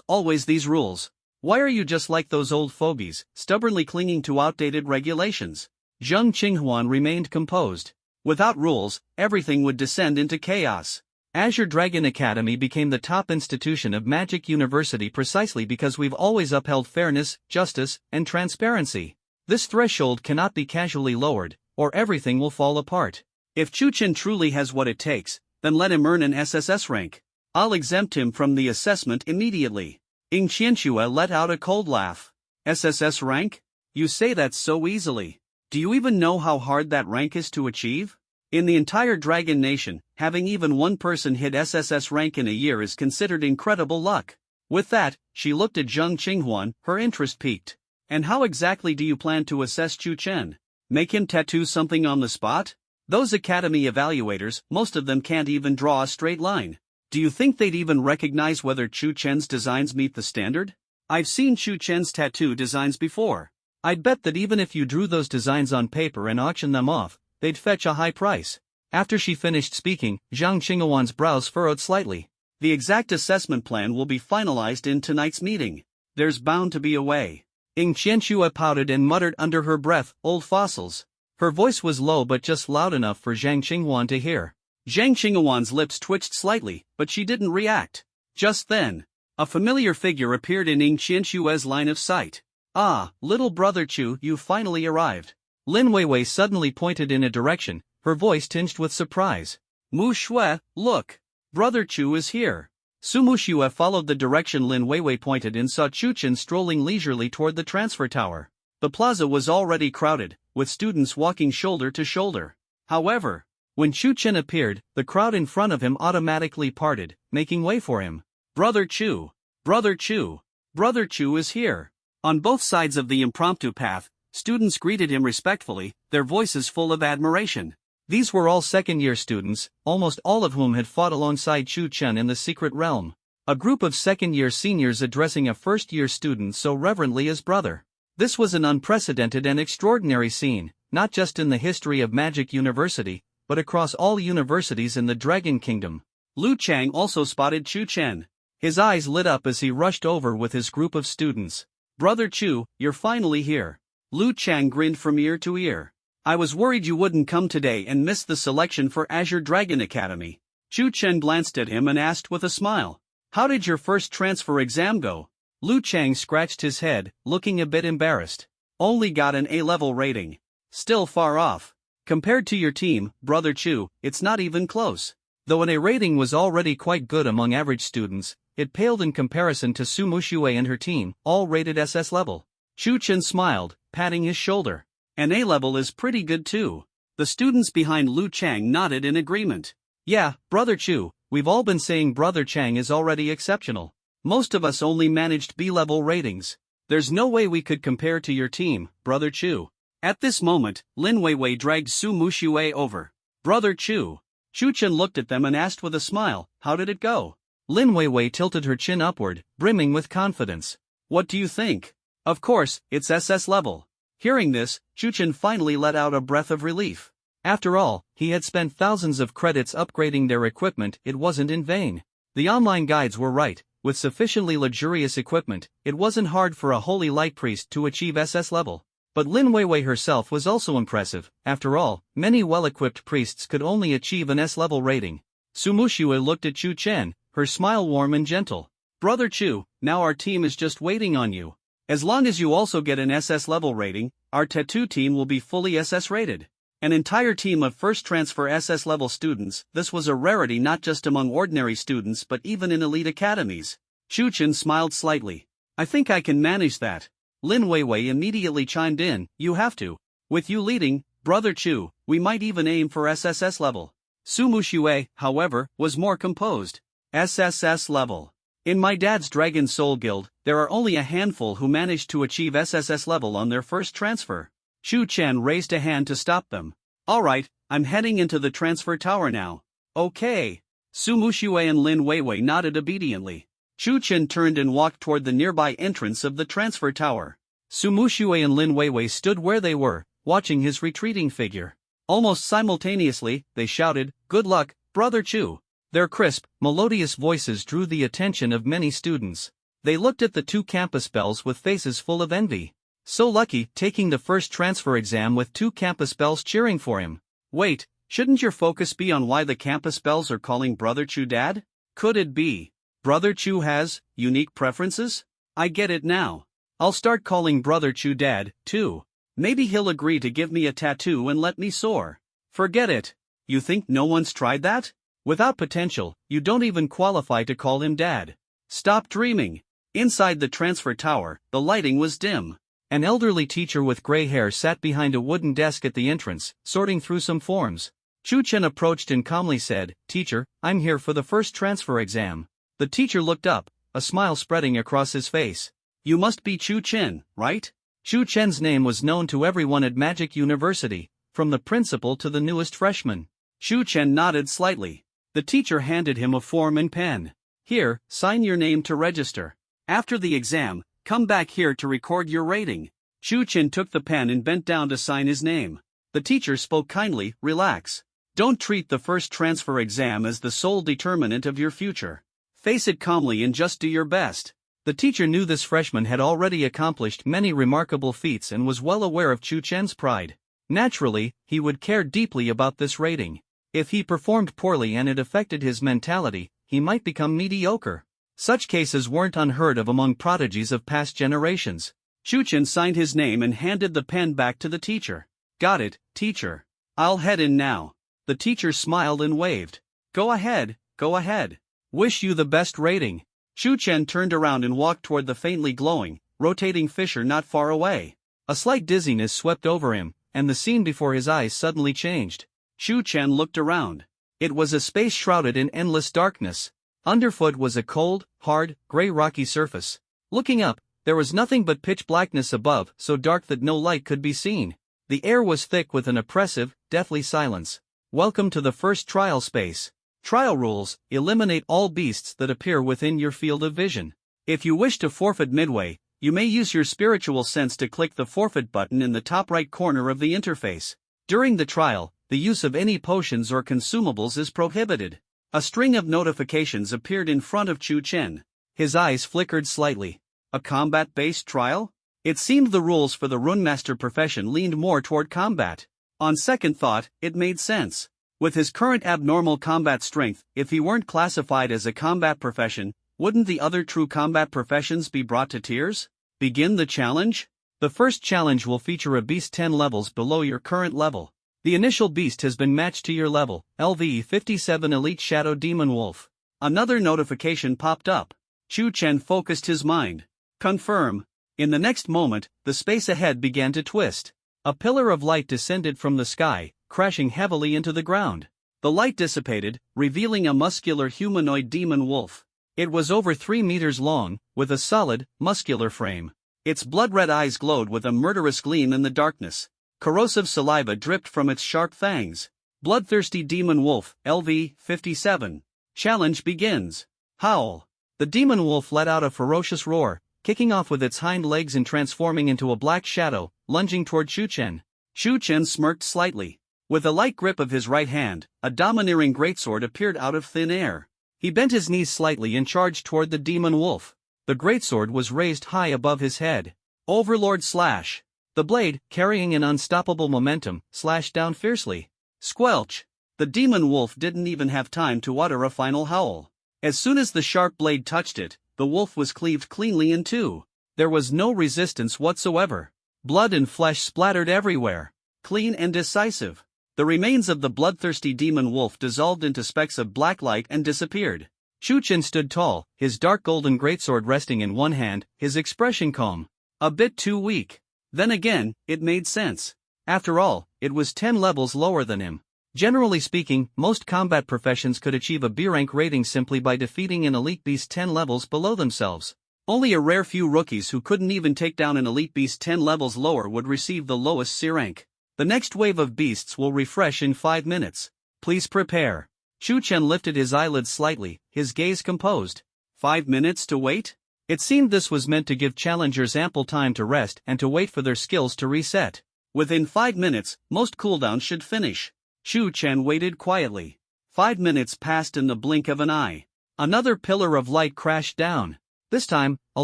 always these rules. Why are you just like those old fogies, stubbornly clinging to outdated regulations?" Zhang Qinghuan remained composed. "Without rules, everything would descend into chaos. Azure Dragon Academy became the top institution of Magic University precisely because we've always upheld fairness, justice, and transparency. This threshold cannot be casually lowered, or everything will fall apart. If Chu Chen truly has what it takes, then let him earn an SSS rank. I'll exempt him from the assessment immediately." Ying Qianxue let out a cold laugh. "SSS rank? You say that so easily. Do you even know how hard that rank is to achieve? In the entire Dragon Nation, having even one person hit SSS rank in a year is considered incredible luck." With that, she looked at Zhang Qinghuan, her interest piqued. "And how exactly do you plan to assess Chu Chen? Make him tattoo something on the spot? Those academy evaluators, most of them can't even draw a straight line. Do you think they'd even recognize whether Chu Chen's designs meet the standard? I've seen Chu Chen's tattoo designs before. I'd bet that even if you drew those designs on paper and auctioned them off, they'd fetch a high price." After she finished speaking, Zhang Qinghuan's brows furrowed slightly. "The exact assessment plan will be finalized in tonight's meeting. There's bound to be a way." Ying Qianxue pouted and muttered under her breath, "Old fossils." Her voice was low but just loud enough for Zhang Qinghuan to hear. Zhang Qinghuan's lips twitched slightly, but she didn't react. Just then, a familiar figure appeared in Ying Qianxue's line of sight. "Ah, little brother Chu, you've finally arrived." Lin Weiwei suddenly pointed in a direction, her voice tinged with surprise. "Mu Shui, look! Brother Chu is here." Su Muxue followed the direction Lin Weiwei pointed and saw Chu Chen strolling leisurely toward the transfer tower. The plaza was already crowded, with students walking shoulder to shoulder. However, when Chu Chen appeared, the crowd in front of him automatically parted, making way for him. "Brother Chu! Brother Chu! Brother Chu is here!" On both sides of the impromptu path, students greeted him respectfully, their voices full of admiration. These were all second-year students, almost all of whom had fought alongside Chu Chen in the Secret Realm. A group of second-year seniors addressing a first-year student so reverently as brother. This was an unprecedented and extraordinary scene, not just in the history of Magic University, but across all universities in the Dragon Kingdom. Lu Chang also spotted Chu Chen. His eyes lit up as he rushed over with his group of students. "Brother Chu, you're finally here." Lu Chang grinned from ear to ear. "I was worried you wouldn't come today and miss the selection for Azure Dragon Academy." Chu Chen glanced at him and asked with a smile, "How did your first transfer exam go?" Lu Chang scratched his head, looking a bit embarrassed. "Only got an A-level rating. Still far off. Compared to your team, Brother Chu, it's not even close." Though an A rating was already quite good among average students, it paled in comparison to Su Muxue and her team, all rated SS level. Chu Chen smiled, patting his shoulder. "An A level is pretty good too." The students behind Lu Chang nodded in agreement. "Yeah, Brother Chu, we've all been saying Brother Chang is already exceptional. Most of us only managed B-level ratings. There's no way we could compare to your team, Brother Chu." At this moment, Lin Weiwei dragged Su Muxue over. "Brother Chu." Chu Chen looked at them and asked with a smile, "How did it go?" Lin Weiwei tilted her chin upward, brimming with confidence. "What do you think? Of course, it's SS level." Hearing this, Chu Chen finally let out a breath of relief. After all, he had spent thousands of credits upgrading their equipment, it wasn't in vain. The online guides were right, with sufficiently luxurious equipment, it wasn't hard for a holy light priest to achieve SS level. But Lin Weiwei herself was also impressive. After all, many well-equipped priests could only achieve an S-level rating. Su Muxue looked at Chu Chen, her smile warm and gentle. Brother Chu, now our team is just waiting on you. As long as you also get an SS level rating, our tattoo team will be fully SS rated. An entire team of first transfer SS level students. This was a rarity not just among ordinary students but even in elite academies. Chu Chen smiled slightly. I think I can manage that. Lin Weiwei immediately chimed in, you have to. With you leading, Brother Chu, we might even aim for SSS level. Su Muxue, however, was more composed. SSS level. In my dad's Dragon Soul Guild, there are only a handful who managed to achieve SSS level on their first transfer. Chu Chen raised a hand to stop them. Alright, I'm heading into the transfer tower now. Okay. Su Muxue and Lin Weiwei nodded obediently. Chu Chen turned and walked toward the nearby entrance of the transfer tower. Su Muxue and Lin Weiwei stood where they were, watching his retreating figure. Almost simultaneously, they shouted, "Good luck, Brother Chu." Their crisp, melodious voices drew the attention of many students. They looked at the two campus bells with faces full of envy. So lucky, taking the first transfer exam with two campus bells cheering for him. Wait, shouldn't your focus be on why the campus bells are calling Brother Chu Dad? Could it be Brother Chu has unique preferences? I get it now. I'll start calling Brother Chu Dad, too. Maybe he'll agree to give me a tattoo and let me soar. Forget it. You think no one's tried that? Without potential, you don't even qualify to call him Dad. Stop dreaming. Inside the transfer tower, the lighting was dim. An elderly teacher with gray hair sat behind a wooden desk at the entrance, sorting through some forms. Chu Chen approached and calmly said, "Teacher, I'm here for the first transfer exam." The teacher looked up, a smile spreading across his face. You must be Chu Chen, right? Chu Chen's name was known to everyone at Magic University, from the principal to the newest freshman. Chu Chen nodded slightly. The teacher handed him a form and pen. Here, sign your name to register. After the exam, come back here to record your rating. Chu Chen took the pen and bent down to sign his name. The teacher spoke kindly, relax. Don't treat the first transfer exam as the sole determinant of your future. Face it calmly and just do your best. The teacher knew this freshman had already accomplished many remarkable feats and was well aware of Chu Chen's pride. Naturally, he would care deeply about this rating. If he performed poorly and it affected his mentality, he might become mediocre. Such cases weren't unheard of among prodigies of past generations. Chu Chen signed his name and handed the pen back to the teacher. Got it, teacher. I'll head in now. The teacher smiled and waved. Go ahead, go ahead. Wish you the best rating. Chu Chen turned around and walked toward the faintly glowing, rotating fissure not far away. A slight dizziness swept over him, and the scene before his eyes suddenly changed. Chu Chen looked around. It was a space shrouded in endless darkness. Underfoot was a cold, hard, gray rocky surface. Looking up, there was nothing but pitch blackness above, so dark that no light could be seen. The air was thick with an oppressive, deathly silence. Welcome to the first trial space. Trial rules: eliminate all beasts that appear within your field of vision. If you wish to forfeit midway, you may use your spiritual sense to click the forfeit button in the top right corner of the interface. During the trial, the use of any potions or consumables is prohibited. A string of notifications appeared in front of Chu Chen. His eyes flickered slightly. A combat-based trial? It seemed the rules for the Runemaster profession leaned more toward combat. On second thought, it made sense. With his current abnormal combat strength, if he weren't classified as a combat profession, wouldn't the other true combat professions be brought to tears? Begin the challenge? The first challenge will feature a beast 10 levels below your current level. The initial beast has been matched to your level, LV57 Elite Shadow Demon Wolf. Another notification popped up. Chu Chen focused his mind. Confirm. In the next moment, the space ahead began to twist. A pillar of light descended from the sky, crashing heavily into the ground. The light dissipated, revealing a muscular humanoid demon wolf. It was over 3 meters long, with a solid, muscular frame. Its blood-red eyes glowed with a murderous gleam in the darkness. Corrosive saliva dripped from its sharp fangs. Bloodthirsty demon wolf, LV57. Challenge begins. Howl. The demon wolf let out a ferocious roar, kicking off with its hind legs and transforming into a black shadow, lunging toward Chu Chen. Chu Chen smirked slightly. With a light grip of his right hand, a domineering greatsword appeared out of thin air. He bent his knees slightly and charged toward the demon wolf. The greatsword was raised high above his head. Overlord Slash. The blade, carrying an unstoppable momentum, slashed down fiercely. Squelch! The demon wolf didn't even have time to utter a final howl. As soon as the sharp blade touched it, the wolf was cleaved cleanly in two. There was no resistance whatsoever. Blood and flesh splattered everywhere. Clean and decisive. The remains of the bloodthirsty demon wolf dissolved into specks of black light and disappeared. Chu Chen stood tall, his dark golden greatsword resting in one hand, his expression calm. A bit too weak. Then again, it made sense. After all, it was 10 levels lower than him. Generally speaking, most combat professions could achieve a B-rank rating simply by defeating an elite beast 10 levels below themselves. Only a rare few rookies who couldn't even take down an elite beast 10 levels lower would receive the lowest C rank. The next wave of beasts will refresh in 5 minutes. Please prepare. Chu Chen lifted his eyelids slightly, his gaze composed. 5 minutes to wait? It seemed this was meant to give challengers ample time to rest and to wait for their skills to reset. Within 5 minutes, most cooldowns should finish. Chu Chen waited quietly. 5 minutes passed in the blink of an eye. Another pillar of light crashed down. This time, a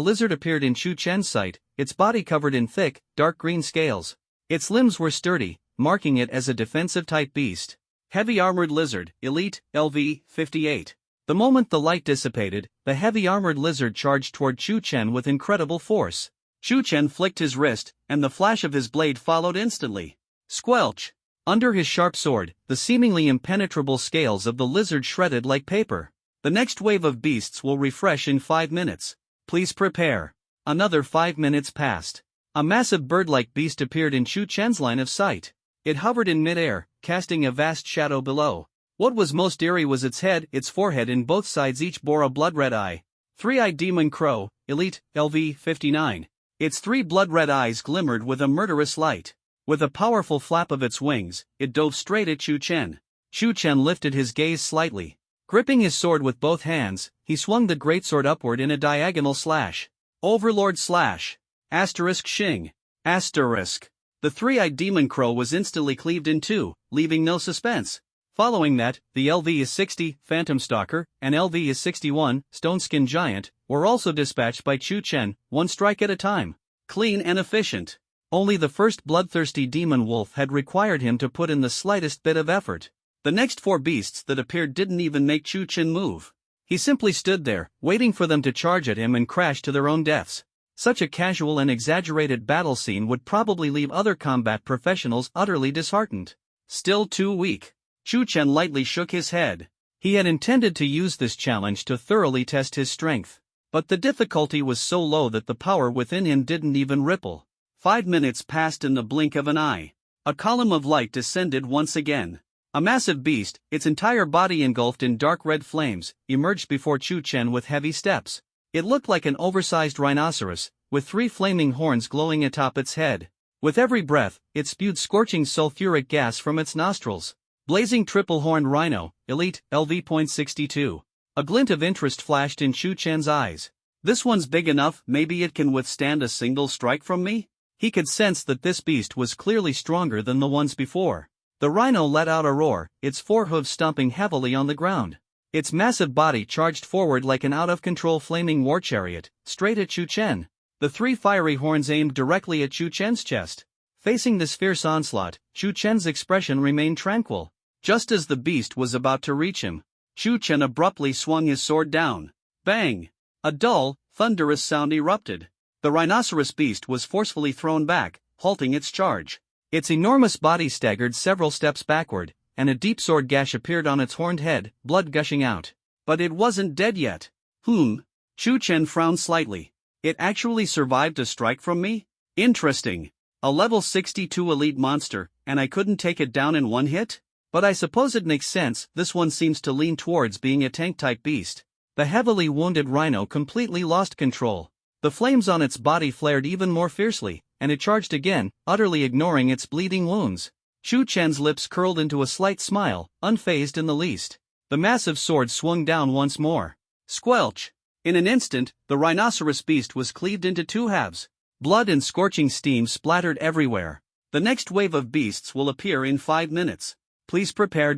lizard appeared in Chu Chen's sight, its body covered in thick, dark green scales. Its limbs were sturdy, marking it as a defensive-type beast. Heavy armored lizard, Elite, LV, 58. The moment the light dissipated, the heavy armored lizard charged toward Chu Chen with incredible force. Chu Chen flicked his wrist, and the flash of his blade followed instantly. Squelch! Under his sharp sword, the seemingly impenetrable scales of the lizard shredded like paper. The next wave of beasts will refresh in 5 minutes. Please prepare. Another 5 minutes passed. A massive bird-like beast appeared in Chu Chen's line of sight. It hovered in midair, casting a vast shadow below. What was most eerie was its head, its forehead and both sides each bore a blood-red eye. Three-eyed demon crow, Elite, LV, 59. Its 3 blood-red eyes glimmered with a murderous light. With a powerful flap of its wings, it dove straight at Chu Chen. Chu Chen lifted his gaze slightly. Gripping his sword with both hands, he swung the greatsword upward in a diagonal slash. Overlord slash. Asterisk Shing. Asterisk. The three-eyed demon crow was instantly cleaved in two, leaving no suspense. Following that, the LV is 60, Phantom Stalker, and LV is 61, Stone Skin Giant, were also dispatched by Chu Chen, one strike at a time. Clean and efficient. Only the first bloodthirsty demon wolf had required him to put in the slightest bit of effort. The next 4 beasts that appeared didn't even make Chu Chen move. He simply stood there, waiting for them to charge at him and crash to their own deaths. Such a casual and exaggerated battle scene would probably leave other combat professionals utterly disheartened. Still too weak. Chu Chen lightly shook his head. He had intended to use this challenge to thoroughly test his strength. But the difficulty was so low that the power within him didn't even ripple. 5 minutes passed in the blink of an eye. A column of light descended once again. A massive beast, its entire body engulfed in dark red flames, emerged before Chu Chen with heavy steps. It looked like an oversized rhinoceros, with 3 flaming horns glowing atop its head. With every breath, it spewed scorching sulfuric gas from its nostrils. Blazing triple-horned rhino, Elite, LV.62. A glint of interest flashed in Chu Chen's eyes. This one's big enough, maybe it can withstand a single strike from me? He could sense that this beast was clearly stronger than the ones before. The rhino let out a roar, its 4 hooves stomping heavily on the ground. Its massive body charged forward like an out-of-control flaming war chariot, straight at Chu Chen. The 3 fiery horns aimed directly at Chu Chen's chest. Facing this fierce onslaught, Chu Chen's expression remained tranquil. Just as the beast was about to reach him, Chu Chen abruptly swung his sword down. Bang! A dull, thunderous sound erupted. The rhinoceros beast was forcefully thrown back, halting its charge. Its enormous body staggered several steps backward, and a deep sword gash appeared on its horned head, blood gushing out. But it wasn't dead yet. Chu Chen frowned slightly. It actually survived a strike from me? Interesting. A level 62 elite monster, and I couldn't take it down in one hit? But I suppose it makes sense, this one seems to lean towards being a tank-type beast. The heavily wounded rhino completely lost control. The flames on its body flared even more fiercely, and it charged again, utterly ignoring its bleeding wounds. Chu Chen's lips curled into a slight smile, unfazed in the least. The massive sword swung down once more. Squelch! In an instant, the rhinoceros beast was cleaved into 2 halves. Blood and scorching steam splattered everywhere. The next wave of beasts will appear in 5 minutes. Please prepare.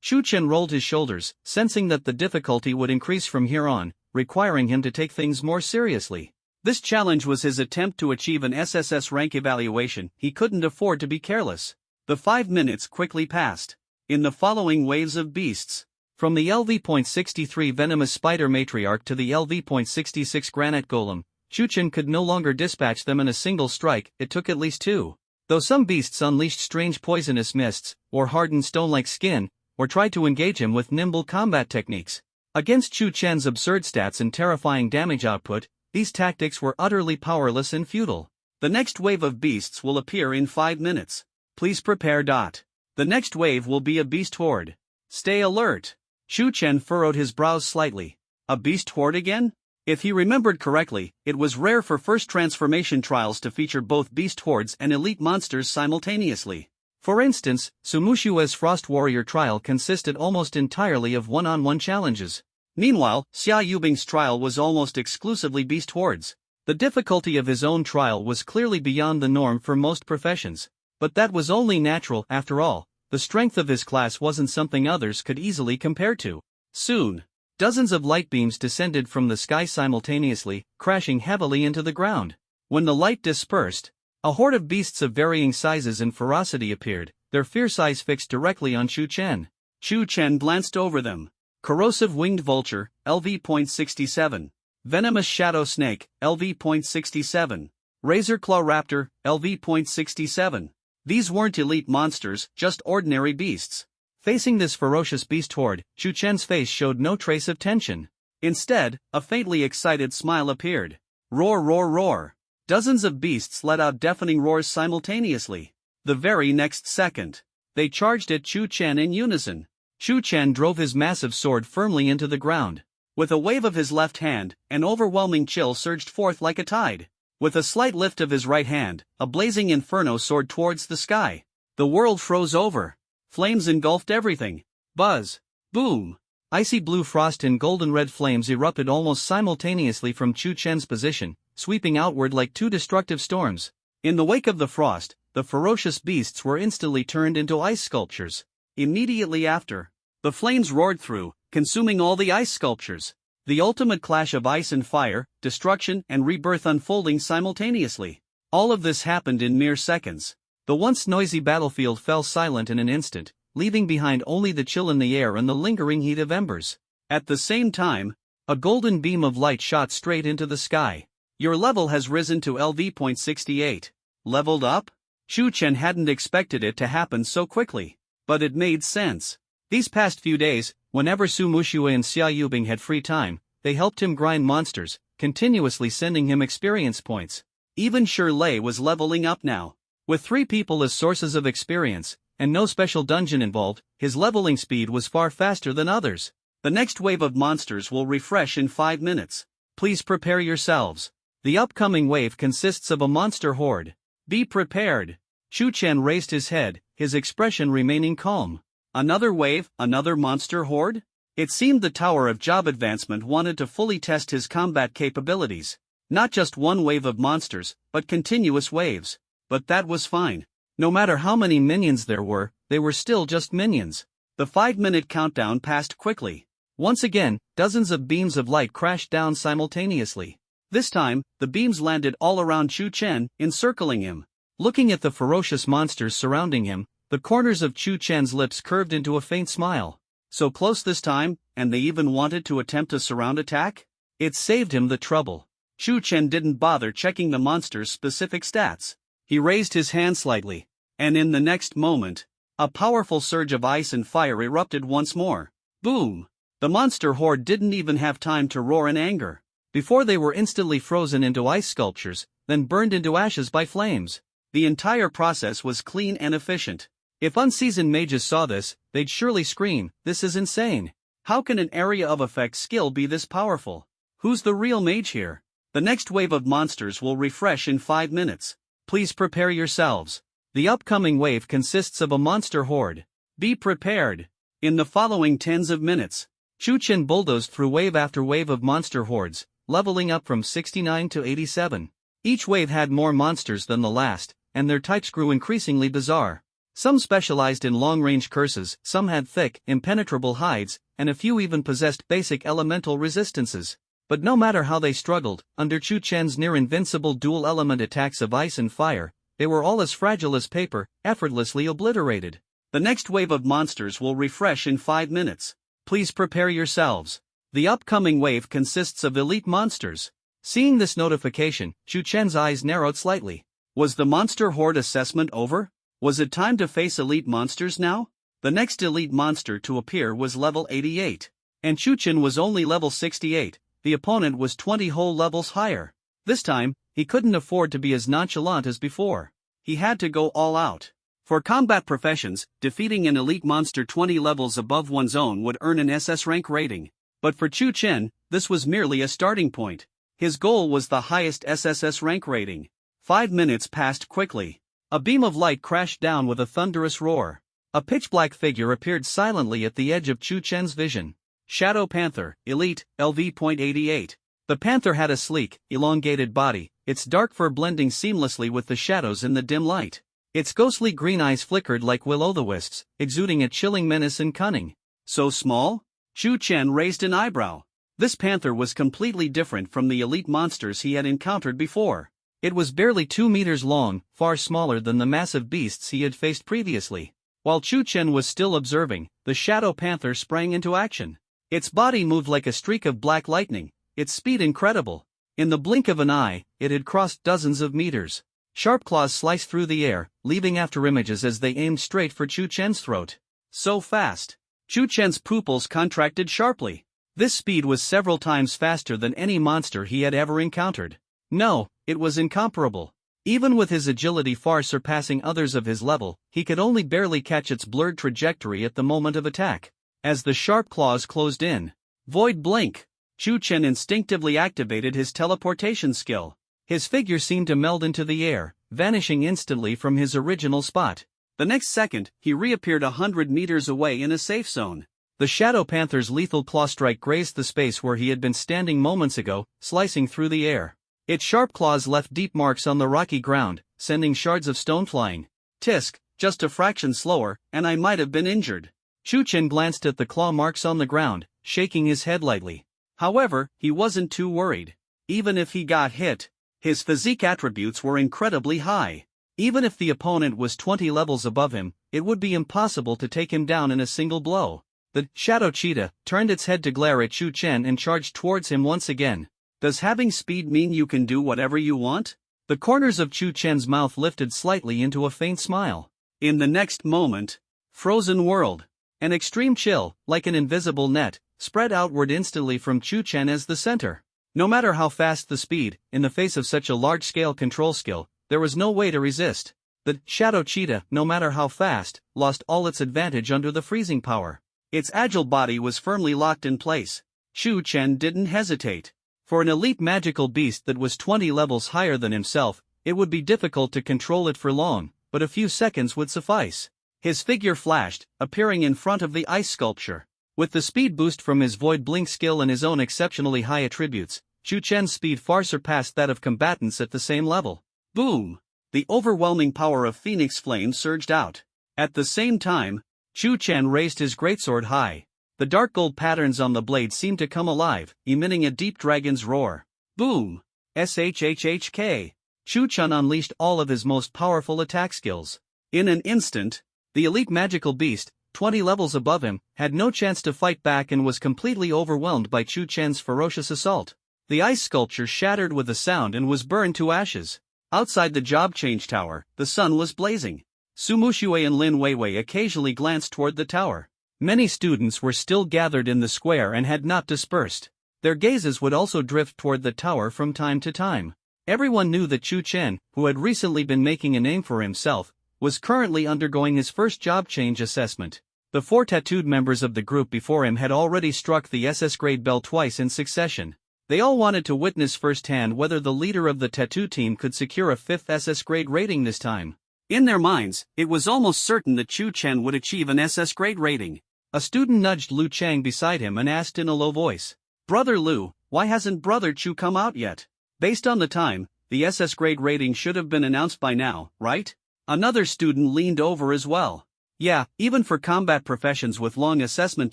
Chu Chen rolled his shoulders, sensing that the difficulty would increase from here on, requiring him to take things more seriously. This challenge was his attempt to achieve an SSS rank evaluation. He couldn't afford to be careless. The 5 minutes quickly passed. In the following waves of beasts, from the LV.63 venomous spider matriarch to the LV.66 granite golem, Chu Chen could no longer dispatch them in a single strike. It took at least 2. Though some beasts unleashed strange poisonous mists, or hardened stone-like skin, or tried to engage him with nimble combat techniques. Against Chu Chen's absurd stats and terrifying damage output, these tactics were utterly powerless and futile. The next wave of beasts will appear in 5 minutes. Please prepare. The next wave will be a beast horde. Stay alert. Chu Chen furrowed his brows slightly. A beast horde again? If he remembered correctly, it was rare for first transformation trials to feature both beast hordes and elite monsters simultaneously. For instance, Sumushua's Frost Warrior trial consisted almost entirely of one-on-one challenges. Meanwhile, Xia Yubing's trial was almost exclusively beast hordes. The difficulty of his own trial was clearly beyond the norm for most professions. But that was only natural. After all, the strength of his class wasn't something others could easily compare to. Soon, dozens of light beams descended from the sky simultaneously, crashing heavily into the ground. When the light dispersed, a horde of beasts of varying sizes and ferocity appeared, their fierce eyes fixed directly on Chu Chen. Chu Chen glanced over them. Corrosive winged vulture, LV.67. Venomous shadow snake, LV.67. Razor claw raptor, LV.67. These weren't elite monsters, just ordinary beasts. Facing this ferocious beast horde, Chu Chen's face showed no trace of tension. Instead, a faintly excited smile appeared. Roar, roar, roar. Dozens of beasts let out deafening roars simultaneously. The very next second, they charged at Chu Chen in unison. Chu Chen drove his massive sword firmly into the ground. With a wave of his left hand, an overwhelming chill surged forth like a tide. With a slight lift of his right hand, a blazing inferno soared towards the sky. The world froze over. Flames engulfed everything. Buzz. Boom. Icy blue frost and golden red flames erupted almost simultaneously from Chu Chen's position, sweeping outward like 2 destructive storms. In the wake of the frost, the ferocious beasts were instantly turned into ice sculptures. Immediately after, the flames roared through, consuming all the ice sculptures. The ultimate clash of ice and fire, destruction and rebirth unfolding simultaneously. All of this happened in mere seconds. The once noisy battlefield fell silent in an instant, leaving behind only the chill in the air and the lingering heat of embers. At the same time, a golden beam of light shot straight into the sky. Your level has risen to LV.68. Leveled up? Chu Chen hadn't expected it to happen so quickly. But it made sense. These past few days, whenever Sumushua and Xia Yubing had free time, they helped him grind monsters, continuously sending him experience points. Even Shirley was leveling up now. With 3 people as sources of experience, and no special dungeon involved, his leveling speed was far faster than others. The next wave of monsters will refresh in 5 minutes. Please prepare yourselves. The upcoming wave consists of a monster horde. Be prepared. Chu Chen raised his head, his expression remaining calm. Another wave, another monster horde? It seemed the Tower of Job Advancement wanted to fully test his combat capabilities. Not just one wave of monsters, but continuous waves. But that was fine. No matter how many minions there were, they were still just minions. The 5-minute countdown passed quickly. Once again, dozens of beams of light crashed down simultaneously. This time, the beams landed all around Chu Chen, encircling him. Looking at the ferocious monsters surrounding him, the corners of Chu Chen's lips curved into a faint smile. So close this time, and they even wanted to attempt a surround attack? It saved him the trouble. Chu Chen didn't bother checking the monster's specific stats. He raised his hand slightly, and in the next moment, a powerful surge of ice and fire erupted once more. Boom! The monster horde didn't even have time to roar in anger. Before they were instantly frozen into ice sculptures, then burned into ashes by flames. The entire process was clean and efficient. If unseasoned mages saw this, they'd surely scream, "This is insane. How can an area of effect skill be this powerful? Who's the real mage here?" The next wave of monsters will refresh in 5 minutes. Please prepare yourselves. The upcoming wave consists of a monster horde. Be prepared. In the following tens of minutes, Chu Chen bulldozed through wave after wave of monster hordes, leveling up from 69 to 87. Each wave had more monsters than the last, and their types grew increasingly bizarre. Some specialized in long-range curses, some had thick, impenetrable hides, and a few even possessed basic elemental resistances. But no matter how they struggled, under Chu Chen's near-invincible dual-element attacks of ice and fire, they were all as fragile as paper, effortlessly obliterated. The next wave of monsters will refresh in 5 minutes. Please prepare yourselves. The upcoming wave consists of elite monsters. Seeing this notification, Chu Chen's eyes narrowed slightly. Was the monster horde assessment over? Was it time to face elite monsters now? The next elite monster to appear was level 88. And Chu Chen was only level 68, the opponent was 20 whole levels higher. This time, he couldn't afford to be as nonchalant as before. He had to go all out. For combat professions, defeating an elite monster 20 levels above one's own would earn an SS rank rating. But for Chu Chen, this was merely a starting point. His goal was the highest SSS rank rating. 5 minutes passed quickly. A beam of light crashed down with a thunderous roar. A pitch-black figure appeared silently at the edge of Chu Chen's vision. Shadow Panther, Elite, LV.88. The panther had a sleek, elongated body, its dark fur blending seamlessly with the shadows in the dim light. Its ghostly green eyes flickered like will-o'-the-wisps, exuding a chilling menace and cunning. So small? Chu Chen raised an eyebrow. This panther was completely different from the elite monsters he had encountered before. It was barely 2 meters long, far smaller than the massive beasts he had faced previously. While Chu Chen was still observing, the Shadow Panther sprang into action. Its body moved like a streak of black lightning, its speed incredible. In the blink of an eye, it had crossed dozens of meters. Sharp claws sliced through the air, leaving after images as they aimed straight for Chu Chen's throat. So fast. Chu Chen's pupils contracted sharply. This speed was several times faster than any monster he had ever encountered. No, it was incomparable. Even with his agility far surpassing others of his level, he could only barely catch its blurred trajectory at the moment of attack. As the sharp claws closed in, Void Blink, Chu Chen instinctively activated his teleportation skill. His figure seemed to meld into the air, vanishing instantly from his original spot. The next second, he reappeared 100 meters away in a safe zone. The Shadow Panther's lethal claw strike grazed the space where he had been standing moments ago, slicing through the air. Its sharp claws left deep marks on the rocky ground, sending shards of stone flying. Tisk, just a fraction slower, and I might have been injured. Chu Chen glanced at the claw marks on the ground, shaking his head lightly. However, he wasn't too worried. Even if he got hit, his physique attributes were incredibly high. Even if the opponent was 20 levels above him, it would be impossible to take him down in a single blow. The Shadow Cheetah turned its head to glare at Chu Chen and charged towards him once again. Does having speed mean you can do whatever you want? The corners of Chu Chen's mouth lifted slightly into a faint smile. In the next moment, Frozen World. An extreme chill, like an invisible net, spread outward instantly from Chu Chen as the center. No matter how fast the speed, in the face of such a large-scale control skill, there was no way to resist. The Shadow Cheetah, no matter how fast, lost all its advantage under the freezing power. Its agile body was firmly locked in place. Chu Chen didn't hesitate. For an elite magical beast that was 20 levels higher than himself, it would be difficult to control it for long, but a few seconds would suffice. His figure flashed, appearing in front of the ice sculpture. With the speed boost from his Void Blink skill and his own exceptionally high attributes, Chu Chen's speed far surpassed that of combatants at the same level. Boom! The overwhelming power of Phoenix Flame surged out. At the same time, Chu Chen raised his greatsword high. The dark gold patterns on the blade seemed to come alive, emitting a deep dragon's roar. Boom! SHHHK! Chu Chen unleashed all of his most powerful attack skills. In an instant, the elite magical beast, 20 levels above him, had no chance to fight back and was completely overwhelmed by Chu Chen's ferocious assault. The ice sculpture shattered with a sound and was burned to ashes. Outside the job change tower, the sun was blazing. Su Muxue and Lin Weiwei occasionally glanced toward the tower. Many students were still gathered in the square and had not dispersed. Their gazes would also drift toward the tower from time to time. Everyone knew that Chu Chen, who had recently been making a name for himself, was currently undergoing his first job change assessment. The 4 tattooed members of the group before him had already struck the SS grade bell twice in succession. They all wanted to witness firsthand whether the leader of the tattoo team could secure a 5th SS grade rating this time. In their minds, it was almost certain that Chu Chen would achieve an SS grade rating. A student nudged Lu Chang beside him and asked in a low voice, "Brother Lu, why hasn't Brother Chu come out yet? Based on the time, the SS grade rating should have been announced by now, right?" Another student leaned over as well. "Yeah, even for combat professions with long assessment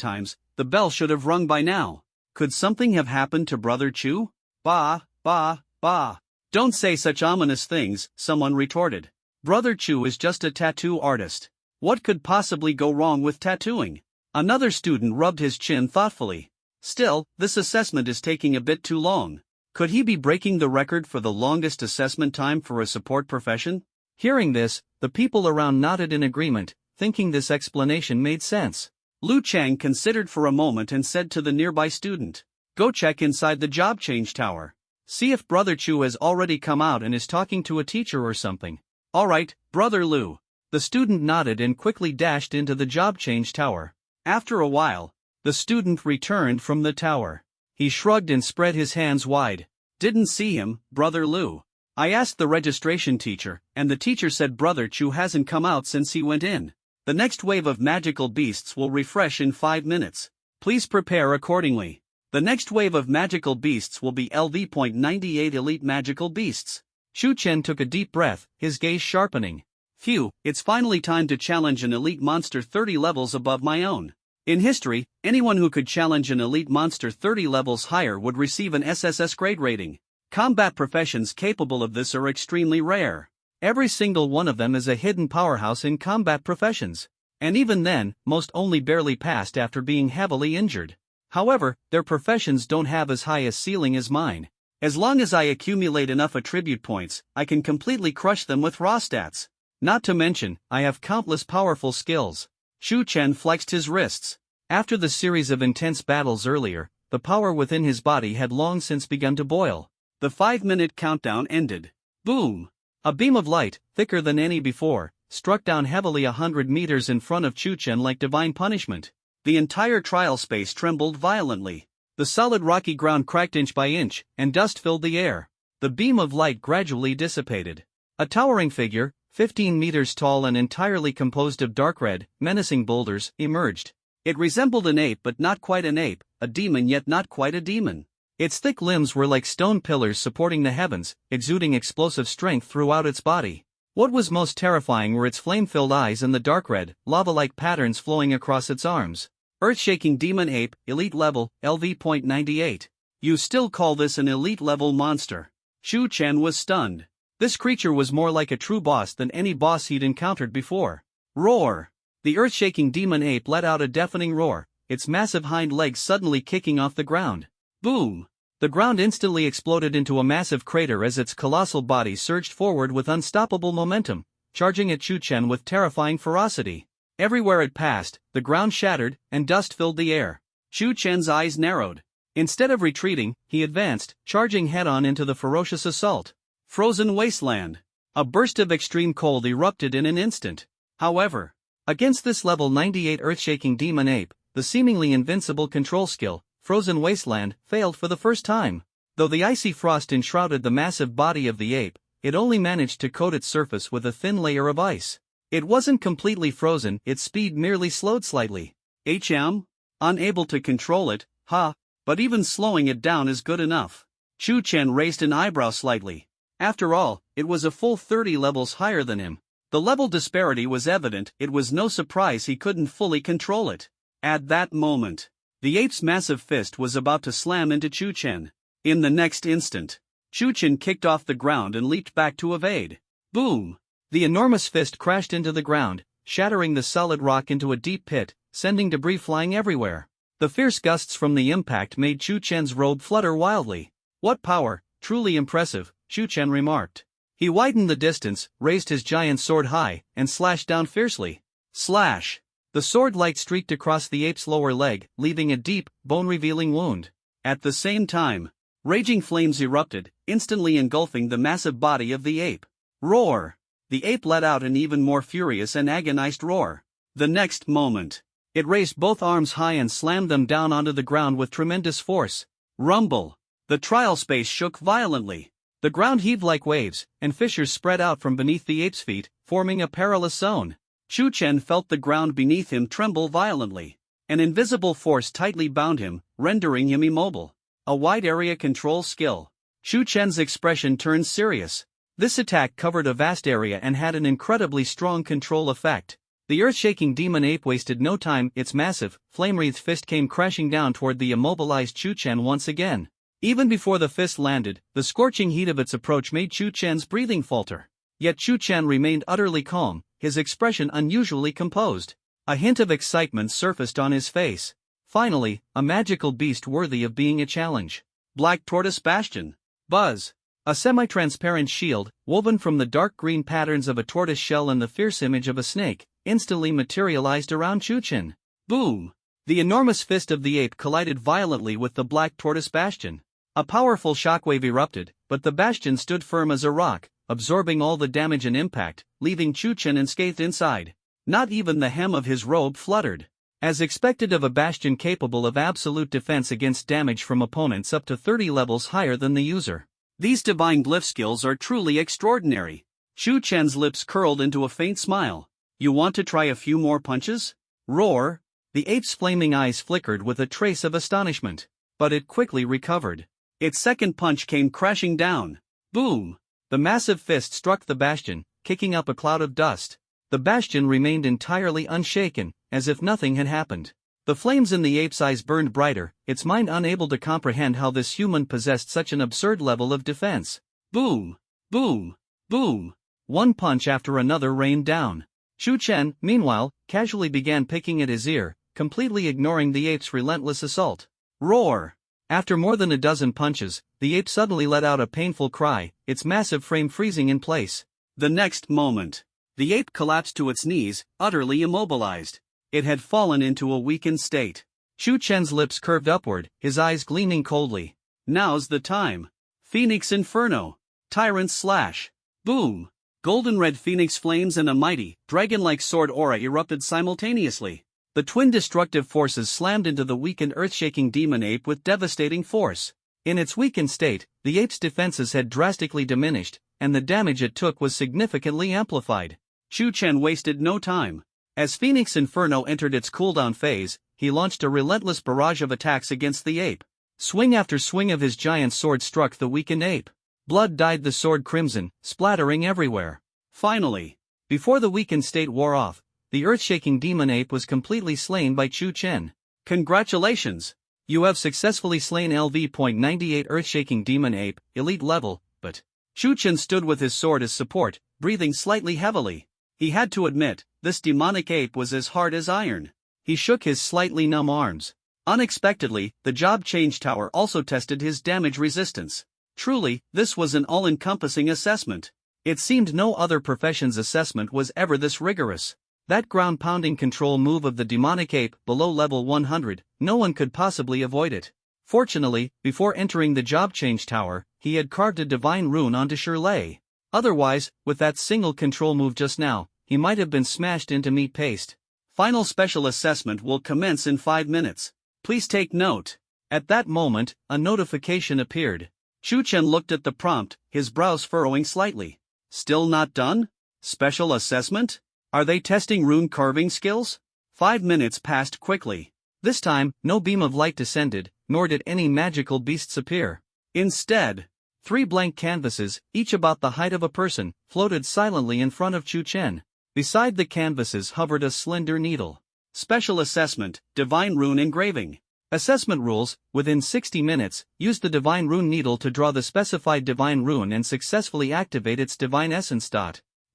times, the bell should have rung by now." Could something have happened to Brother Chu? Bah, bah, bah. Don't say such ominous things, someone retorted. Brother Chu is just a tattoo artist. What could possibly go wrong with tattooing? Another student rubbed his chin thoughtfully. Still, this assessment is taking a bit too long. Could he be breaking the record for the longest assessment time for a support profession? Hearing this, the people around nodded in agreement, thinking this explanation made sense. Lu Chang considered for a moment and said to the nearby student, "Go check inside the job change tower. See if Brother Chu has already come out and is talking to a teacher or something." "Alright, Brother Lu." The student nodded and quickly dashed into the job change tower. After a while, the student returned from the tower. He shrugged and spread his hands wide. "Didn't see him, Brother Lu. I asked the registration teacher, and the teacher said Brother Chu hasn't come out since he went in. The next wave of magical beasts will refresh in 5 minutes. Please prepare accordingly. The next wave of magical beasts will be LV.98 Elite Magical Beasts." Shu Chen took a deep breath, his gaze sharpening. "Phew, it's finally time to challenge an elite monster 30 levels above my own." In history, anyone who could challenge an elite monster 30 levels higher would receive an SSS grade rating. Combat professions capable of this are extremely rare. Every single one of them is a hidden powerhouse in combat professions. And even then, most only barely passed after being heavily injured. However, their professions don't have as high a ceiling as mine. As long as I accumulate enough attribute points, I can completely crush them with raw stats. Not to mention, I have countless powerful skills. Shu Chen flexed his wrists. After the series of intense battles earlier, the power within his body had long since begun to boil. The 5-minute countdown ended. Boom! A beam of light, thicker than any before, struck down heavily 100 meters in front of Shu Chen like divine punishment. The entire trial space trembled violently. The solid rocky ground cracked inch by inch, and dust filled the air. The beam of light gradually dissipated. A towering figure, 15 meters tall and entirely composed of dark red, menacing boulders, emerged. It resembled an ape but not quite an ape, a demon yet not quite a demon. Its thick limbs were like stone pillars supporting the heavens, exuding explosive strength throughout its body. What was most terrifying were its flame-filled eyes and the dark red, lava-like patterns flowing across its arms. Earth-shaking demon ape, elite level, LV.98. You still call this an elite level monster? Shu Chen was stunned. This creature was more like a true boss than any boss he'd encountered before. Roar! The earth-shaking demon ape let out a deafening roar, its massive hind legs suddenly kicking off the ground. Boom! The ground instantly exploded into a massive crater as its colossal body surged forward with unstoppable momentum, charging at Shu Chen with terrifying ferocity. Everywhere it passed, the ground shattered, and dust filled the air. Shu Chen's eyes narrowed. Instead of retreating, he advanced, charging head-on into the ferocious assault. Frozen wasteland. A burst of extreme cold erupted in an instant. However, against this level 98 earth-shaking demon ape, the seemingly invincible control skill, Frozen Wasteland, failed for the first time. Though the icy frost enshrouded the massive body of the ape, it only managed to coat its surface with a thin layer of ice. It wasn't completely frozen, its speed merely slowed slightly. Unable to control it, but even slowing it down is good enough. Shu Chen raised an eyebrow slightly. After all, it was a full 30 levels higher than him. The level disparity was evident, it was no surprise he couldn't fully control it. At that moment, the ape's massive fist was about to slam into Shu Chen. In the next instant, Shu Chen kicked off the ground and leaped back to evade. Boom! The enormous fist crashed into the ground, shattering the solid rock into a deep pit, sending debris flying everywhere. The fierce gusts from the impact made Shu Chen's robe flutter wildly. "What power, truly impressive," Shu Chen remarked. He widened the distance, raised his giant sword high, and slashed down fiercely. Slash! The sword light streaked across the ape's lower leg, leaving a deep, bone-revealing wound. At the same time, raging flames erupted, instantly engulfing the massive body of the ape. Roar! The ape let out an even more furious and agonized roar. The next moment, it raised both arms high and slammed them down onto the ground with tremendous force. Rumble! The trial space shook violently. The ground heaved like waves, and fissures spread out from beneath the ape's feet, forming a perilous zone. Shu Chen felt the ground beneath him tremble violently. An invisible force tightly bound him, rendering him immobile. A wide area control skill. Shu Chen's expression turned serious. This attack covered a vast area and had an incredibly strong control effect. The earth-shaking demon ape wasted no time, its massive, flame-wreathed fist came crashing down toward the immobilized Chu Chen once again. Even before the fist landed, the scorching heat of its approach made Chu Chen's breathing falter. Yet Chu Chen remained utterly calm, his expression unusually composed. A hint of excitement surfaced on his face. Finally, a magical beast worthy of being a challenge. Black Tortoise Bastion. Buzz. A semi-transparent shield, woven from the dark green patterns of a tortoise shell and the fierce image of a snake, instantly materialized around Chu Chen. Boom! The enormous fist of the ape collided violently with the Black Tortoise Bastion. A powerful shockwave erupted, but the bastion stood firm as a rock, absorbing all the damage and impact, leaving Chu Chen unscathed inside. Not even the hem of his robe fluttered. As expected of a bastion capable of absolute defense against damage from opponents up to 30 levels higher than the user. These divine glyph skills are truly extraordinary. Chu Chen's lips curled into a faint smile. You want to try a few more punches? Roar! The ape's flaming eyes flickered with a trace of astonishment. But it quickly recovered. Its second punch came crashing down. Boom! The massive fist struck the bastion, kicking up a cloud of dust. The bastion remained entirely unshaken, as if nothing had happened. The flames in the ape's eyes burned brighter, its mind unable to comprehend how this human possessed such an absurd level of defense. Boom! Boom! Boom! One punch after another rained down. Chu Chen, meanwhile, casually began picking at his ear, completely ignoring the ape's relentless assault. Roar! After more than a dozen punches, the ape suddenly let out a painful cry, its massive frame freezing in place. The next moment, the ape collapsed to its knees, utterly immobilized. It had fallen into a weakened state. Chu Chen's lips curved upward, his eyes gleaming coldly. Now's the time. Phoenix Inferno. Tyrant's Slash. Boom! Golden red phoenix flames and a mighty, dragon-like sword aura erupted simultaneously. The twin destructive forces slammed into the weakened earth-shaking demon ape with devastating force. In its weakened state, the ape's defenses had drastically diminished, and the damage it took was significantly amplified. Chu Chen wasted no time. As Phoenix Inferno entered its cooldown phase, he launched a relentless barrage of attacks against the ape. Swing after swing of his giant sword struck the weakened ape. Blood dyed the sword crimson, splattering everywhere. Finally, before the weakened state wore off, the earth-shaking demon ape was completely slain by Chu Chen. Congratulations! You have successfully slain LV.98 earth-shaking demon ape, elite level, but... Chu Chen stood with his sword as support, breathing slightly heavily. He had to admit, this demonic ape was as hard as iron. He shook his slightly numb arms. Unexpectedly, the Job Change Tower also tested his damage resistance. Truly, this was an all-encompassing assessment. It seemed no other profession's assessment was ever this rigorous. That ground-pounding control move of the demonic ape below level 100, no one could possibly avoid it. Fortunately, before entering the Job Change Tower, he had carved a divine rune onto Shirley. Otherwise, with that single control move just now, he might have been smashed into meat paste. Final special assessment will commence in 5 minutes. Please take note. At that moment, a notification appeared. Chu Chen looked at the prompt, his brows furrowing slightly. Still not done? Special assessment? Are they testing rune carving skills? 5 minutes passed quickly. This time, no beam of light descended, nor did any magical beasts appear. Instead, 3 blank canvases, each about the height of a person, floated silently in front of Chu Chen. Beside the canvases hovered a slender needle. Special assessment, divine rune engraving. Assessment rules: within 60 minutes, use the divine rune needle to draw the specified divine rune and successfully activate its divine essence.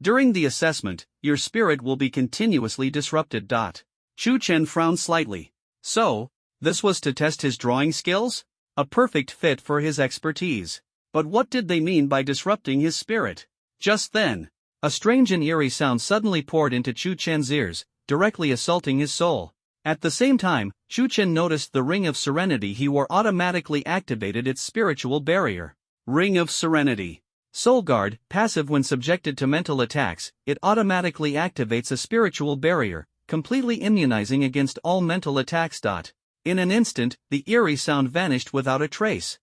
During the assessment, your spirit will be continuously disrupted. Chu Chen frowned slightly. So, this was to test his drawing skills? A perfect fit for his expertise. But what did they mean by disrupting his spirit? Just then, a strange and eerie sound suddenly poured into Chu Chen's ears, directly assaulting his soul. At the same time, Chu Chen noticed the Ring of Serenity he wore automatically activated its spiritual barrier. Ring of Serenity. Soul Guard, passive when subjected to mental attacks, it automatically activates a spiritual barrier, completely immunizing against all mental attacks. In an instant, the eerie sound vanished without a trace.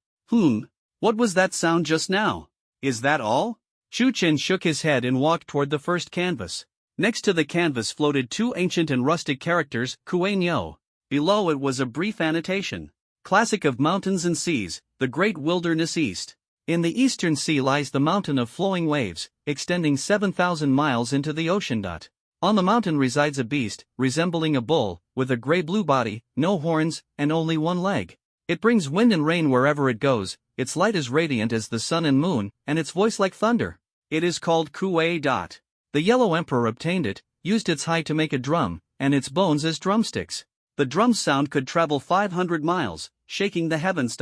What was that sound just now? Is that all? Chu Chen shook his head and walked toward the first canvas. Next to the canvas floated 2 ancient and rustic characters, Kuei Nyo. Below it was a brief annotation. Classic of mountains and seas, the great wilderness east. In the eastern sea lies the mountain of flowing waves, extending 7,000 miles into the ocean. On the mountain resides a beast, resembling a bull, with a gray-blue body, no horns, and only one leg. It brings wind and rain wherever it goes, its light is radiant as the sun and moon, and its voice like thunder. It is called Kuei. The Yellow Emperor obtained it, used its hide to make a drum, and its bones as drumsticks. The drum's sound could travel 500 miles, shaking the heavens.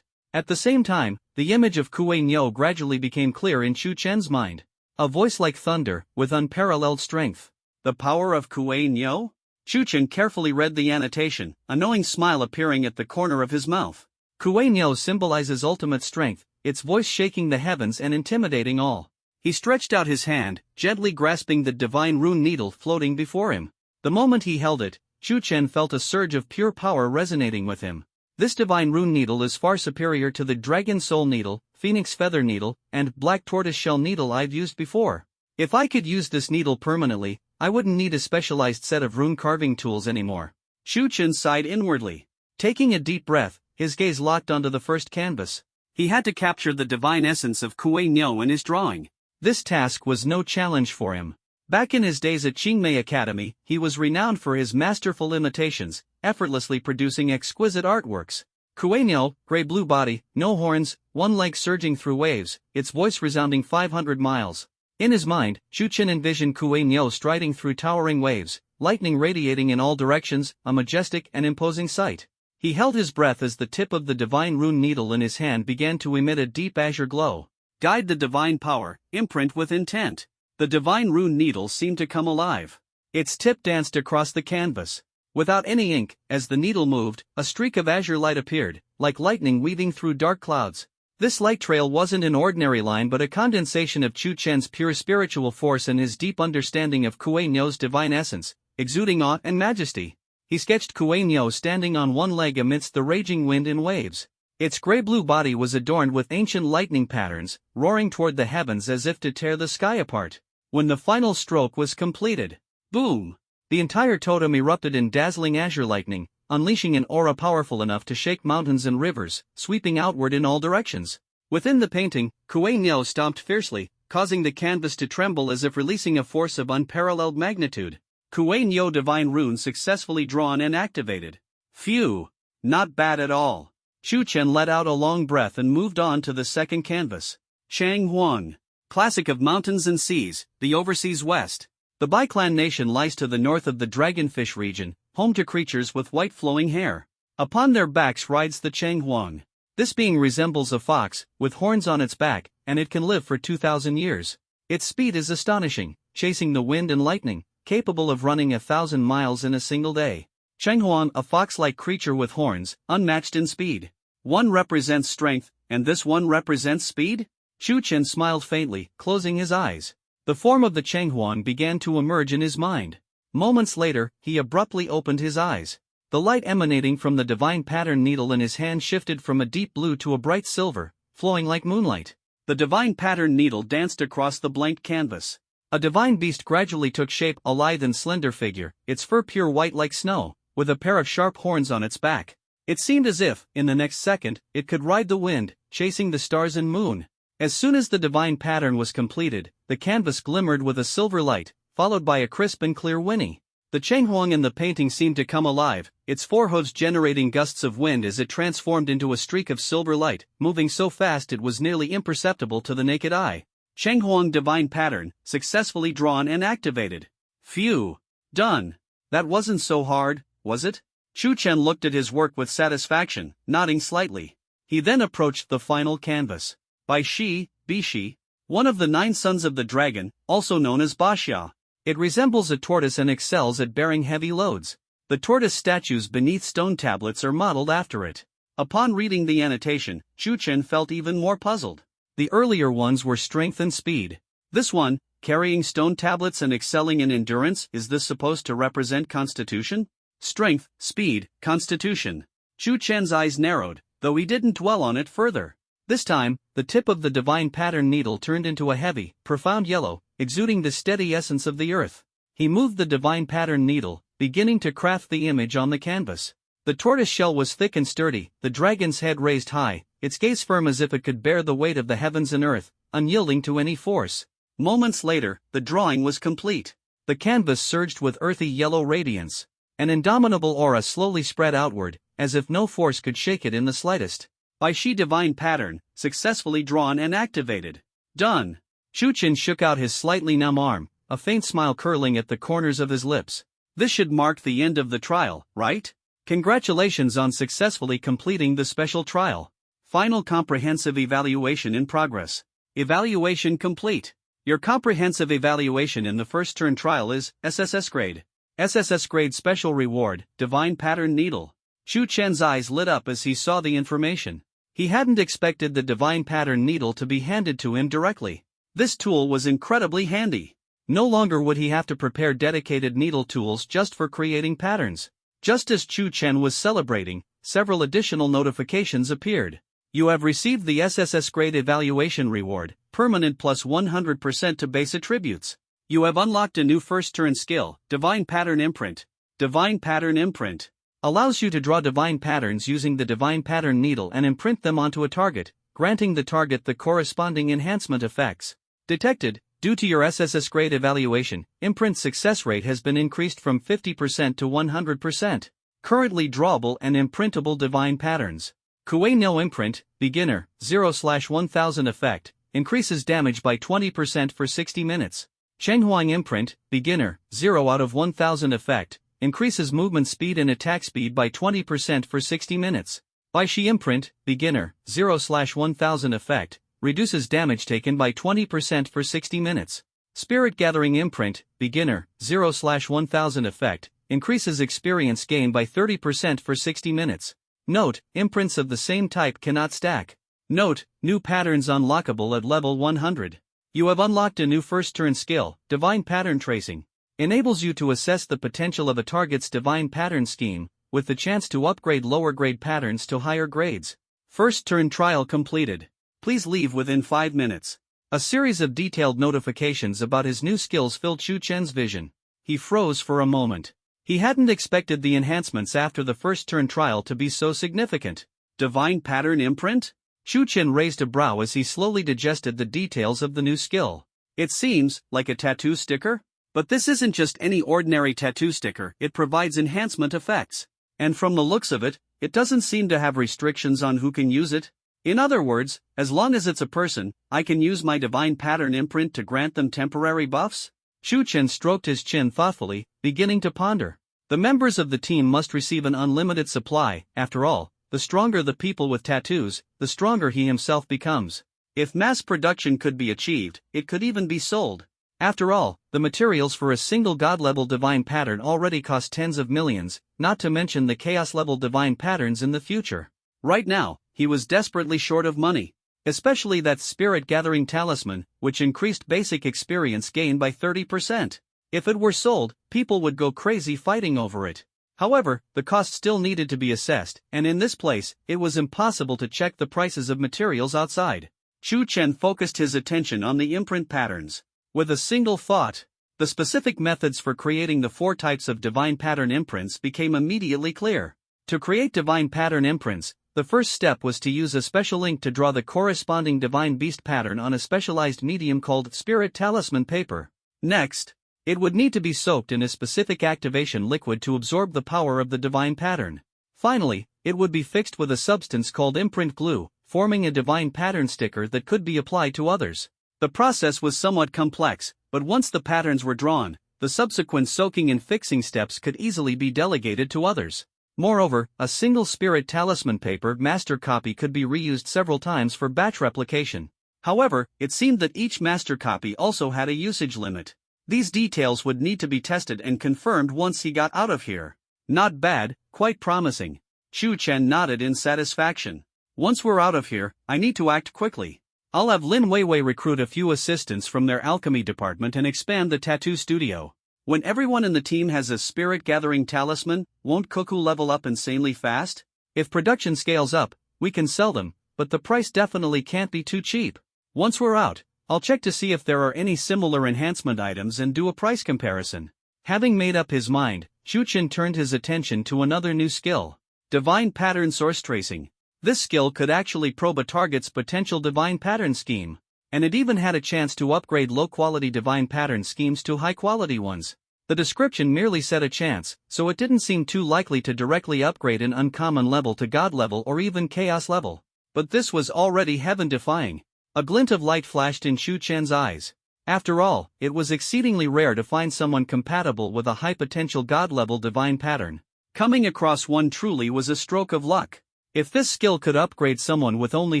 At the same time, the image of Kuei Nyo gradually became clear in Chu Chen's mind. A voice like thunder, with unparalleled strength. The power of Kuei Nyo? Chu Chen carefully read the annotation, a knowing smile appearing at the corner of his mouth. Kuei Nyo symbolizes ultimate strength, its voice shaking the heavens and intimidating all. He stretched out his hand, gently grasping the divine rune needle floating before him. The moment he held it, Chu Chen felt a surge of pure power resonating with him. This divine rune needle is far superior to the dragon soul needle, phoenix feather needle, and black tortoiseshell needle I've used before. If I could use this needle permanently, I wouldn't need a specialized set of rune carving tools anymore. Chu Chen sighed inwardly. Taking a deep breath, his gaze locked onto the first canvas. He had to capture the divine essence of Kuei Nyo in his drawing. This task was no challenge for him. Back in his days at Qingmei Academy, he was renowned for his masterful imitations, effortlessly producing exquisite artworks. Kuei Nyo, gray-blue body, no horns, one leg surging through waves, its voice resounding 500 miles. In his mind, Chu Chen envisioned Kuei Nyo striding through towering waves, lightning radiating in all directions, a majestic and imposing sight. He held his breath as the tip of the divine rune needle in his hand began to emit a deep azure glow. Guide the divine power, imprint with intent. The divine rune needle seemed to come alive. Its tip danced across the canvas. Without any ink, as the needle moved, a streak of azure light appeared, like lightning weaving through dark clouds. This light trail wasn't an ordinary line but a condensation of Chu Chen's pure spiritual force and his deep understanding of Kuei Nyo's divine essence, exuding awe and majesty. He sketched Kuei Nyo standing on one leg amidst the raging wind and waves. Its gray-blue body was adorned with ancient lightning patterns, roaring toward the heavens as if to tear the sky apart. When the final stroke was completed, boom! The entire totem erupted in dazzling azure lightning, unleashing an aura powerful enough to shake mountains and rivers, sweeping outward in all directions. Within the painting, Kuei Nyo stomped fiercely, causing the canvas to tremble as if releasing a force of unparalleled magnitude. Kuei Nyo divine rune successfully drawn and activated. Phew! Not bad at all. Chu Chen let out a long breath and moved on to the second canvas. Chang Huang. Classic of mountains and seas, the overseas west. The Bai Clan nation lies to the north of the Dragonfish region, home to creatures with white flowing hair. Upon their backs rides the Chang Huang. This being resembles a fox, with horns on its back, and it can live for 2,000 years. Its speed is astonishing, chasing the wind and lightning, capable of running 1,000 miles in a single day. Chang Huang, a fox-like creature with horns, unmatched in speed. One represents strength, and this one represents speed? Chu Chen smiled faintly, closing his eyes. The form of the Chang Huang began to emerge in his mind. Moments later, he abruptly opened his eyes. The light emanating from the divine pattern needle in his hand shifted from a deep blue to a bright silver, flowing like moonlight. The divine pattern needle danced across the blank canvas. A divine beast gradually took shape, a lithe and slender figure, its fur pure white like snow, with a pair of sharp horns on its back. It seemed as if, in the next second, it could ride the wind, chasing the stars and moon. As soon as the divine pattern was completed, the canvas glimmered with a silver light, followed by a crisp and clear whinny. The Chang Huang in the painting seemed to come alive, its forehooves generating gusts of wind as it transformed into a streak of silver light, moving so fast it was nearly imperceptible to the naked eye. Chang Huang divine pattern, successfully drawn and activated. Phew! Done! That wasn't so hard, was it? Chu Chen looked at his work with satisfaction, nodding slightly. He then approached the final canvas. By Bishi, one of the 9 sons of the dragon, also known as Baxia. It resembles a tortoise and excels at bearing heavy loads. The tortoise statues beneath stone tablets are modeled after it. Upon reading the annotation, Chu Chen felt even more puzzled. The earlier ones were strength and speed. This one, carrying stone tablets and excelling in endurance, is this supposed to represent constitution? Strength, speed, constitution. Chu Chen's eyes narrowed, though he didn't dwell on it further. This time, the tip of the divine pattern needle turned into a heavy, profound yellow, exuding the steady essence of the earth. He moved the divine pattern needle, beginning to craft the image on the canvas. The tortoise shell was thick and sturdy, the dragon's head raised high, its gaze firm as if it could bear the weight of the heavens and earth, unyielding to any force. Moments later, the drawing was complete. The canvas surged with earthy yellow radiance. An indomitable aura slowly spread outward, as if no force could shake it in the slightest. By Shi divine pattern, successfully drawn and activated. Done. Shu Chen shook out his slightly numb arm, a faint smile curling at the corners of his lips. This should mark the end of the trial, right? Congratulations on successfully completing the special trial. Final comprehensive evaluation in progress. Evaluation complete. Your comprehensive evaluation in the first turn trial is SSS grade. SSS grade special reward, Divine Pattern Needle. Shu Chen's eyes lit up as he saw the information. He hadn't expected the Divine Pattern Needle to be handed to him directly. This tool was incredibly handy. No longer would he have to prepare dedicated needle tools just for creating patterns. Just as Shu Chen was celebrating, several additional notifications appeared. You have received the SSS grade evaluation reward, permanent plus 100% to base attributes. You have unlocked a new first turn skill, Divine Pattern Imprint. Divine Pattern Imprint allows you to draw divine patterns using the Divine Pattern Needle and imprint them onto a target, granting the target the corresponding enhancement effects. Detected, due to your SSS grade evaluation, imprint success rate has been increased from 50% to 100%. Currently drawable and imprintable divine patterns. Kuei no Imprint, Beginner, 0/1000 effect, increases damage by 20% for 60 minutes. Chenghuang Imprint, Beginner, 0 out of 1000 effect, increases movement speed and attack speed by 20% for 60 minutes. Baishi Imprint, Beginner, 0/1000 effect, reduces damage taken by 20% for 60 minutes. Spirit Gathering Imprint, Beginner, 0/1000 effect, increases experience gain by 30% for 60 minutes. Note, imprints of the same type cannot stack. Note, new patterns unlockable at level 100. You have unlocked a new first turn skill, Divine Pattern Tracing. Enables you to assess the potential of a target's divine pattern scheme, with the chance to upgrade lower grade patterns to higher grades. First turn trial completed. Please leave within 5 minutes. A series of detailed notifications about his new skills filled Shu Chen's vision. He froze for a moment. He hadn't expected the enhancements after the first turn trial to be so significant. Divine Pattern Imprint? Shu Chen raised a brow as he slowly digested the details of the new skill. It seems like a tattoo sticker? But this isn't just any ordinary tattoo sticker, it provides enhancement effects. And from the looks of it, it doesn't seem to have restrictions on who can use it. In other words, as long as it's a person, I can use my Divine Pattern Imprint to grant them temporary buffs? Shu Chen stroked his chin thoughtfully, beginning to ponder. The members of the team must receive an unlimited supply. After all, the stronger the people with tattoos, the stronger he himself becomes. If mass production could be achieved, it could even be sold. After all, the materials for a single god-level divine pattern already cost tens of millions, not to mention the chaos-level divine patterns in the future. Right now, he was desperately short of money. Especially that spirit-gathering talisman, which increased basic experience gain by 30%. If it were sold, people would go crazy fighting over it. However, the cost still needed to be assessed, and in this place, it was impossible to check the prices of materials outside. Shu Chen focused his attention on the imprint patterns. With a single thought, the specific methods for creating the 4 types of divine pattern imprints became immediately clear. To create divine pattern imprints, the first step was to use a special ink to draw the corresponding divine beast pattern on a specialized medium called spirit talisman paper. Next, it would need to be soaked in a specific activation liquid to absorb the power of the divine pattern. Finally, it would be fixed with a substance called imprint glue, forming a divine pattern sticker that could be applied to others. The process was somewhat complex, but once the patterns were drawn, the subsequent soaking and fixing steps could easily be delegated to others. Moreover, a single spirit talisman paper master copy could be reused several times for batch replication. However, it seemed that each master copy also had a usage limit. These details would need to be tested and confirmed once he got out of here. Not bad, quite promising. Shu Chen nodded in satisfaction. Once we're out of here, I need to act quickly. I'll have Lin Weiwei recruit a few assistants from their alchemy department and expand the tattoo studio. When everyone in the team has a spirit-gathering talisman, won't Koku level up insanely fast? If production scales up, we can sell them, but the price definitely can't be too cheap. Once we're out, I'll check to see if there are any similar enhancement items and do a price comparison. Having made up his mind, Shu Chen turned his attention to another new skill. Divine Pattern Source Tracing. This skill could actually probe a target's potential divine pattern scheme. And it even had a chance to upgrade low-quality divine pattern schemes to high-quality ones. The description merely said a chance, so it didn't seem too likely to directly upgrade an uncommon level to god level or even chaos level. But this was already heaven-defying. A glint of light flashed in Shu Chen's eyes. After all, it was exceedingly rare to find someone compatible with a high-potential god-level divine pattern. Coming across one truly was a stroke of luck. If this skill could upgrade someone with only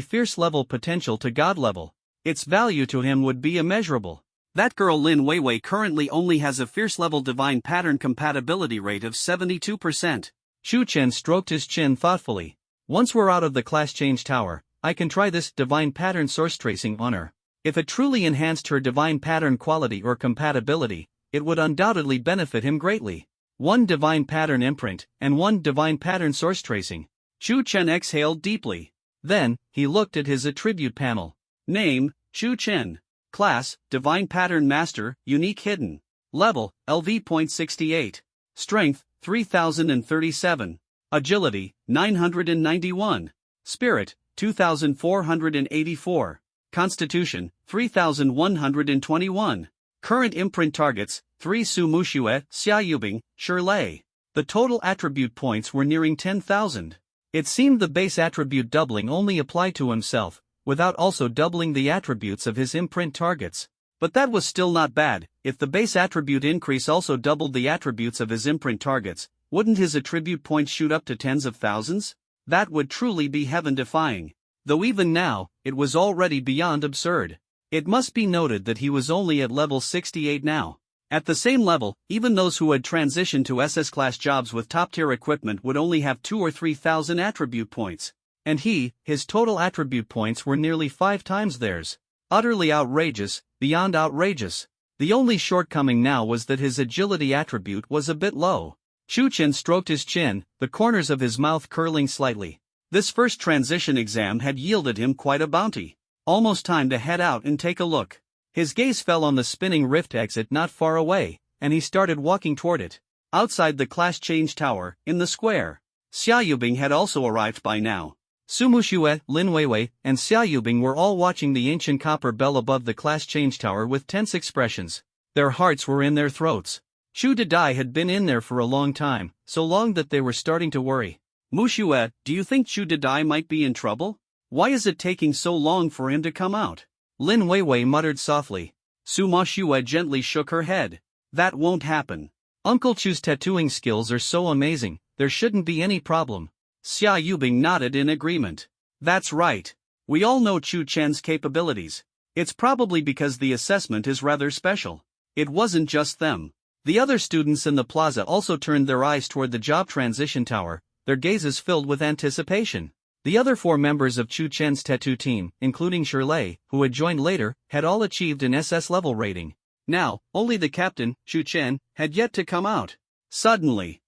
fierce-level potential to god level, its value to him would be immeasurable. That girl Lin Weiwei currently only has a fierce-level divine pattern compatibility rate of 72%. Shu Chen stroked his chin thoughtfully. Once we're out of the class change tower, I can try this divine pattern source tracing on her. If it truly enhanced her divine pattern quality or compatibility, it would undoubtedly benefit him greatly. One divine pattern imprint, and one divine pattern source tracing. Shu Chen exhaled deeply. Then, he looked at his attribute panel. Name, Shu Chen. Class, Divine Pattern Master, Unique Hidden. Level, LV.68. Strength, 3037. Agility, 991. Spirit, 2484. Constitution, 3121. Current imprint targets, 3 Su Muxue, Xia Yubing, Shirlei. The total attribute points were nearing 10,000. It seemed the base attribute doubling only applied to himself, without also doubling the attributes of his imprint targets. But that was still not bad. If the base attribute increase also doubled the attributes of his imprint targets, wouldn't his attribute points shoot up to tens of thousands? That would truly be heaven-defying. Though even now, it was already beyond absurd. It must be noted that he was only at level 68 now. At the same level, even those who had transitioned to SS-class jobs with top-tier equipment would only have 2,000 or 3,000 attribute points. And his total attribute points were nearly 5 times theirs. Utterly outrageous, beyond outrageous. The only shortcoming now was that his agility attribute was a bit low. Shu Chen stroked his chin, the corners of his mouth curling slightly. This first transition exam had yielded him quite a bounty. Almost time to head out and take a look. His gaze fell on the spinning rift exit not far away, and he started walking toward it. Outside the class change tower, in the square, Xia Yubing had also arrived by now. Su Muxue, Lin Weiwei, and Xia Yubing were all watching the ancient copper bell above the class change tower with tense expressions. Their hearts were in their throats. Shu Didai had been in there for a long time, so long that they were starting to worry. Muxue, do you think Shu Didai might be in trouble? Why is it taking so long for him to come out? Lin Weiwei muttered softly. Su Muxue gently shook her head. That won't happen. Uncle Chu's tattooing skills are so amazing, there shouldn't be any problem. Xia Yubing nodded in agreement. That's right. We all know Chu Chen's capabilities. It's probably because the assessment is rather special. It wasn't just them. The other students in the plaza also turned their eyes toward the job transition tower, their gazes filled with anticipation. The other 4 members of Chu Chen's tattoo team, including Shirlei, who had joined later, had all achieved an SS level rating. Now, only the captain, Shu Chen, had yet to come out. Suddenly,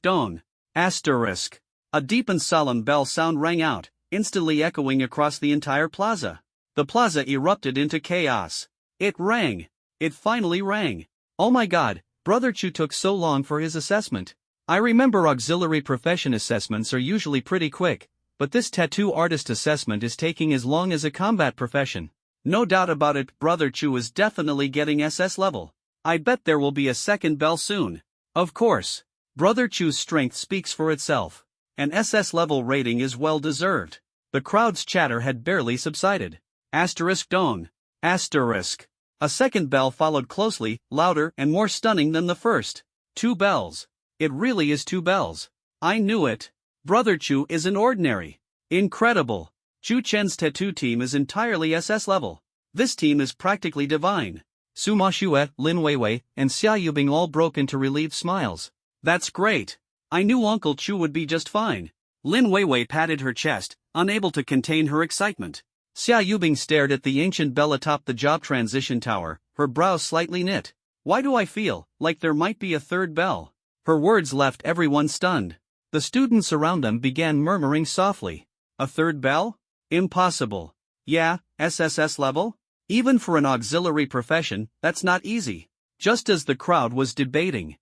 *dong. A deep and solemn bell sound rang out, instantly echoing across the entire plaza. The plaza erupted into chaos. It rang. It finally rang. Oh my god, Brother Chu took so long for his assessment. I remember auxiliary profession assessments are usually pretty quick, but this tattoo artist assessment is taking as long as a combat profession. No doubt about it, Brother Chu is definitely getting SS level. I bet there will be a second bell soon. Of course. Brother Chu's strength speaks for itself. An SS level rating is well deserved. The crowd's chatter had barely subsided. *dong. A second bell followed closely, louder and more stunning than the first. 2 bells. It really is 2 bells. I knew it. Brother Chu isn't ordinary. Incredible. Chu Chen's tattoo team is entirely SS level. This team is practically divine. Su Muxue, Lin Weiwei, and Xia Yubing all broke into relieved smiles. That's great. I knew Uncle Chu would be just fine. Lin Weiwei patted her chest, unable to contain her excitement. Xia Yubing stared at the ancient bell atop the job transition tower, her brows slightly knit. Why do I feel like there might be a third bell? Her words left everyone stunned. The students around them began murmuring softly. A third bell? Impossible. Yeah, SSS level? Even for an auxiliary profession, that's not easy. Just as the crowd was debating.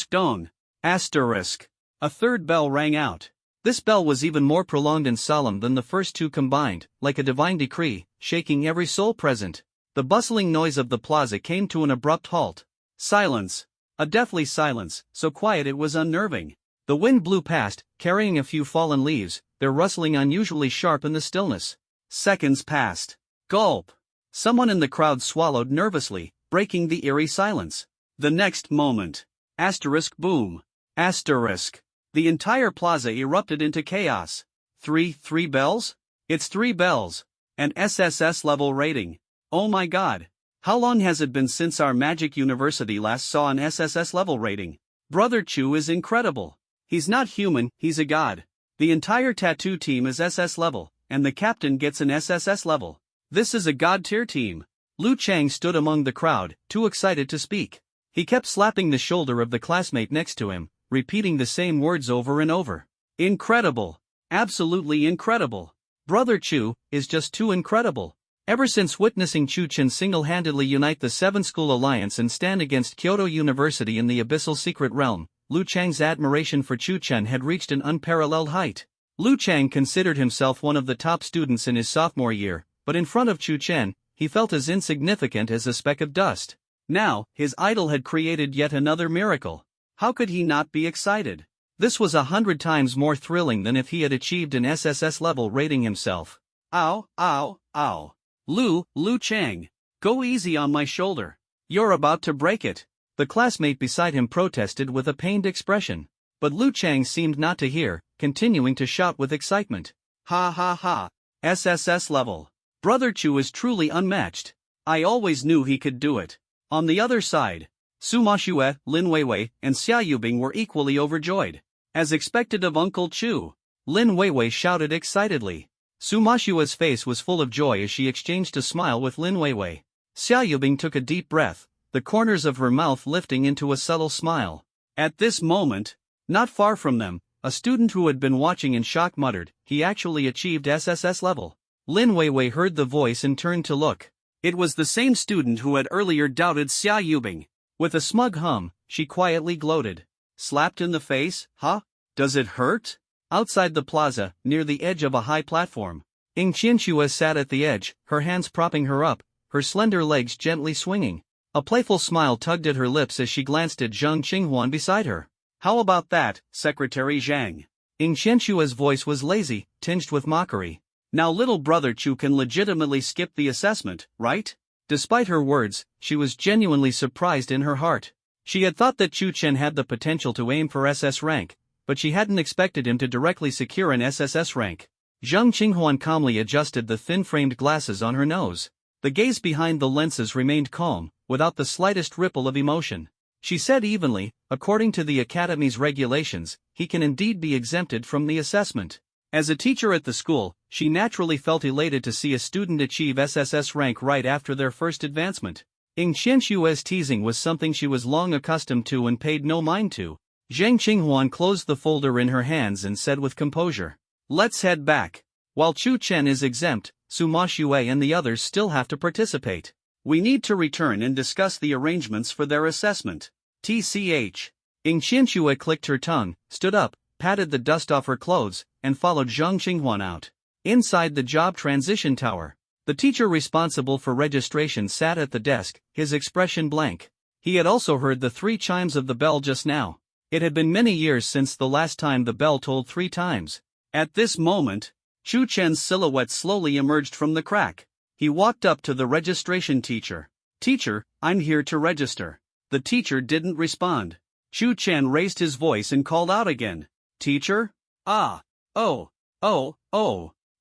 *dong. A third bell rang out. This bell was even more prolonged and solemn than the first two combined, like a divine decree, shaking every soul present. The bustling noise of the plaza came to an abrupt halt. Silence. A deathly silence, so quiet it was unnerving. The wind blew past, carrying a few fallen leaves, their rustling unusually sharp in the stillness. Seconds passed. Gulp. Someone in the crowd swallowed nervously, breaking the eerie silence. The next moment. Asterisk boom. Asterisk. The entire plaza erupted into chaos. Three bells? It's 3 bells. An SSS level rating. Oh my god. How long has it been since our Magic University last saw an SSS level rating? Brother Chu is incredible. He's not human, he's a god. The entire tattoo team is SS level, and the captain gets an SSS level. This is a god tier team. Lu Chang stood among the crowd, too excited to speak. He kept slapping the shoulder of the classmate next to him, repeating the same words over and over. Incredible. Absolutely incredible. Brother Chu is just too incredible. Ever since witnessing Chu Chen single-handedly unite the 7-school alliance and stand against Kyoto University in the abyssal secret realm, Lu Chang's admiration for Chu Chen had reached an unparalleled height. Lu Chang considered himself one of the top students in his sophomore year, but in front of Chu Chen, he felt as insignificant as a speck of dust. Now, his idol had created yet another miracle. How could he not be excited? This was 100 times more thrilling than if he had achieved an SSS level rating himself. Ow, ow, ow. Lu Chang. Go easy on my shoulder. You're about to break it. The classmate beside him protested with a pained expression. But Lu Chang seemed not to hear, continuing to shout with excitement. Ha ha ha. SSS level. Brother Chu is truly unmatched. I always knew he could do it. On the other side, Su Mashue, Lin Weiwei, and Xia Yubing were equally overjoyed. As expected of Uncle Chu, Lin Weiwei shouted excitedly. Su Mashua's face was full of joy as she exchanged a smile with Lin Weiwei. Xia Yubing took a deep breath, the corners of her mouth lifting into a subtle smile. At this moment, not far from them, a student who had been watching in shock muttered, he actually achieved SSS level. Lin Weiwei heard the voice and turned to look. It was the same student who had earlier doubted Xia Yubing. With a smug hum, she quietly gloated. Slapped in the face, huh? Does it hurt? Outside the plaza, near the edge of a high platform, Ying Qianxue sat at the edge, her hands propping her up, her slender legs gently swinging. A playful smile tugged at her lips as she glanced at Zhang Qinghuan beside her. How about that, Secretary Zhang? Ying Qianxue's voice was lazy, tinged with mockery. Now little brother Chu can legitimately skip the assessment, right? Despite her words, she was genuinely surprised in her heart. She had thought that Chu Chen had the potential to aim for SS rank, but she hadn't expected him to directly secure an SSS rank. Zhang Qinghuan calmly adjusted the thin-framed glasses on her nose. The gaze behind the lenses remained calm, without the slightest ripple of emotion. She said evenly, according to the Academy's regulations, he can indeed be exempted from the assessment. As a teacher at the school, she naturally felt elated to see a student achieve SSS rank right after their first advancement. Ying Qianxue's teasing was something she was long accustomed to and paid no mind to. Zhang Qinghuan closed the folder in her hands and said with composure, let's head back. While Chu Chen is exempt, Su Mashue and the others still have to participate. We need to return and discuss the arrangements for their assessment. TCH. Ying Qianxue clicked her tongue, stood up, patted the dust off her clothes, and followed Zhang Qinghuan out. Inside the job transition tower, the teacher responsible for registration sat at the desk, his expression blank. He had also heard the 3 chimes of the bell just now. It had been many years since the last time the bell tolled 3 times. At this moment, Chu Chen's silhouette slowly emerged from the crack. He walked up to the registration teacher. Teacher, I'm here to register. The teacher didn't respond. Chu Chen raised his voice and called out again. Teacher? Ah. Oh.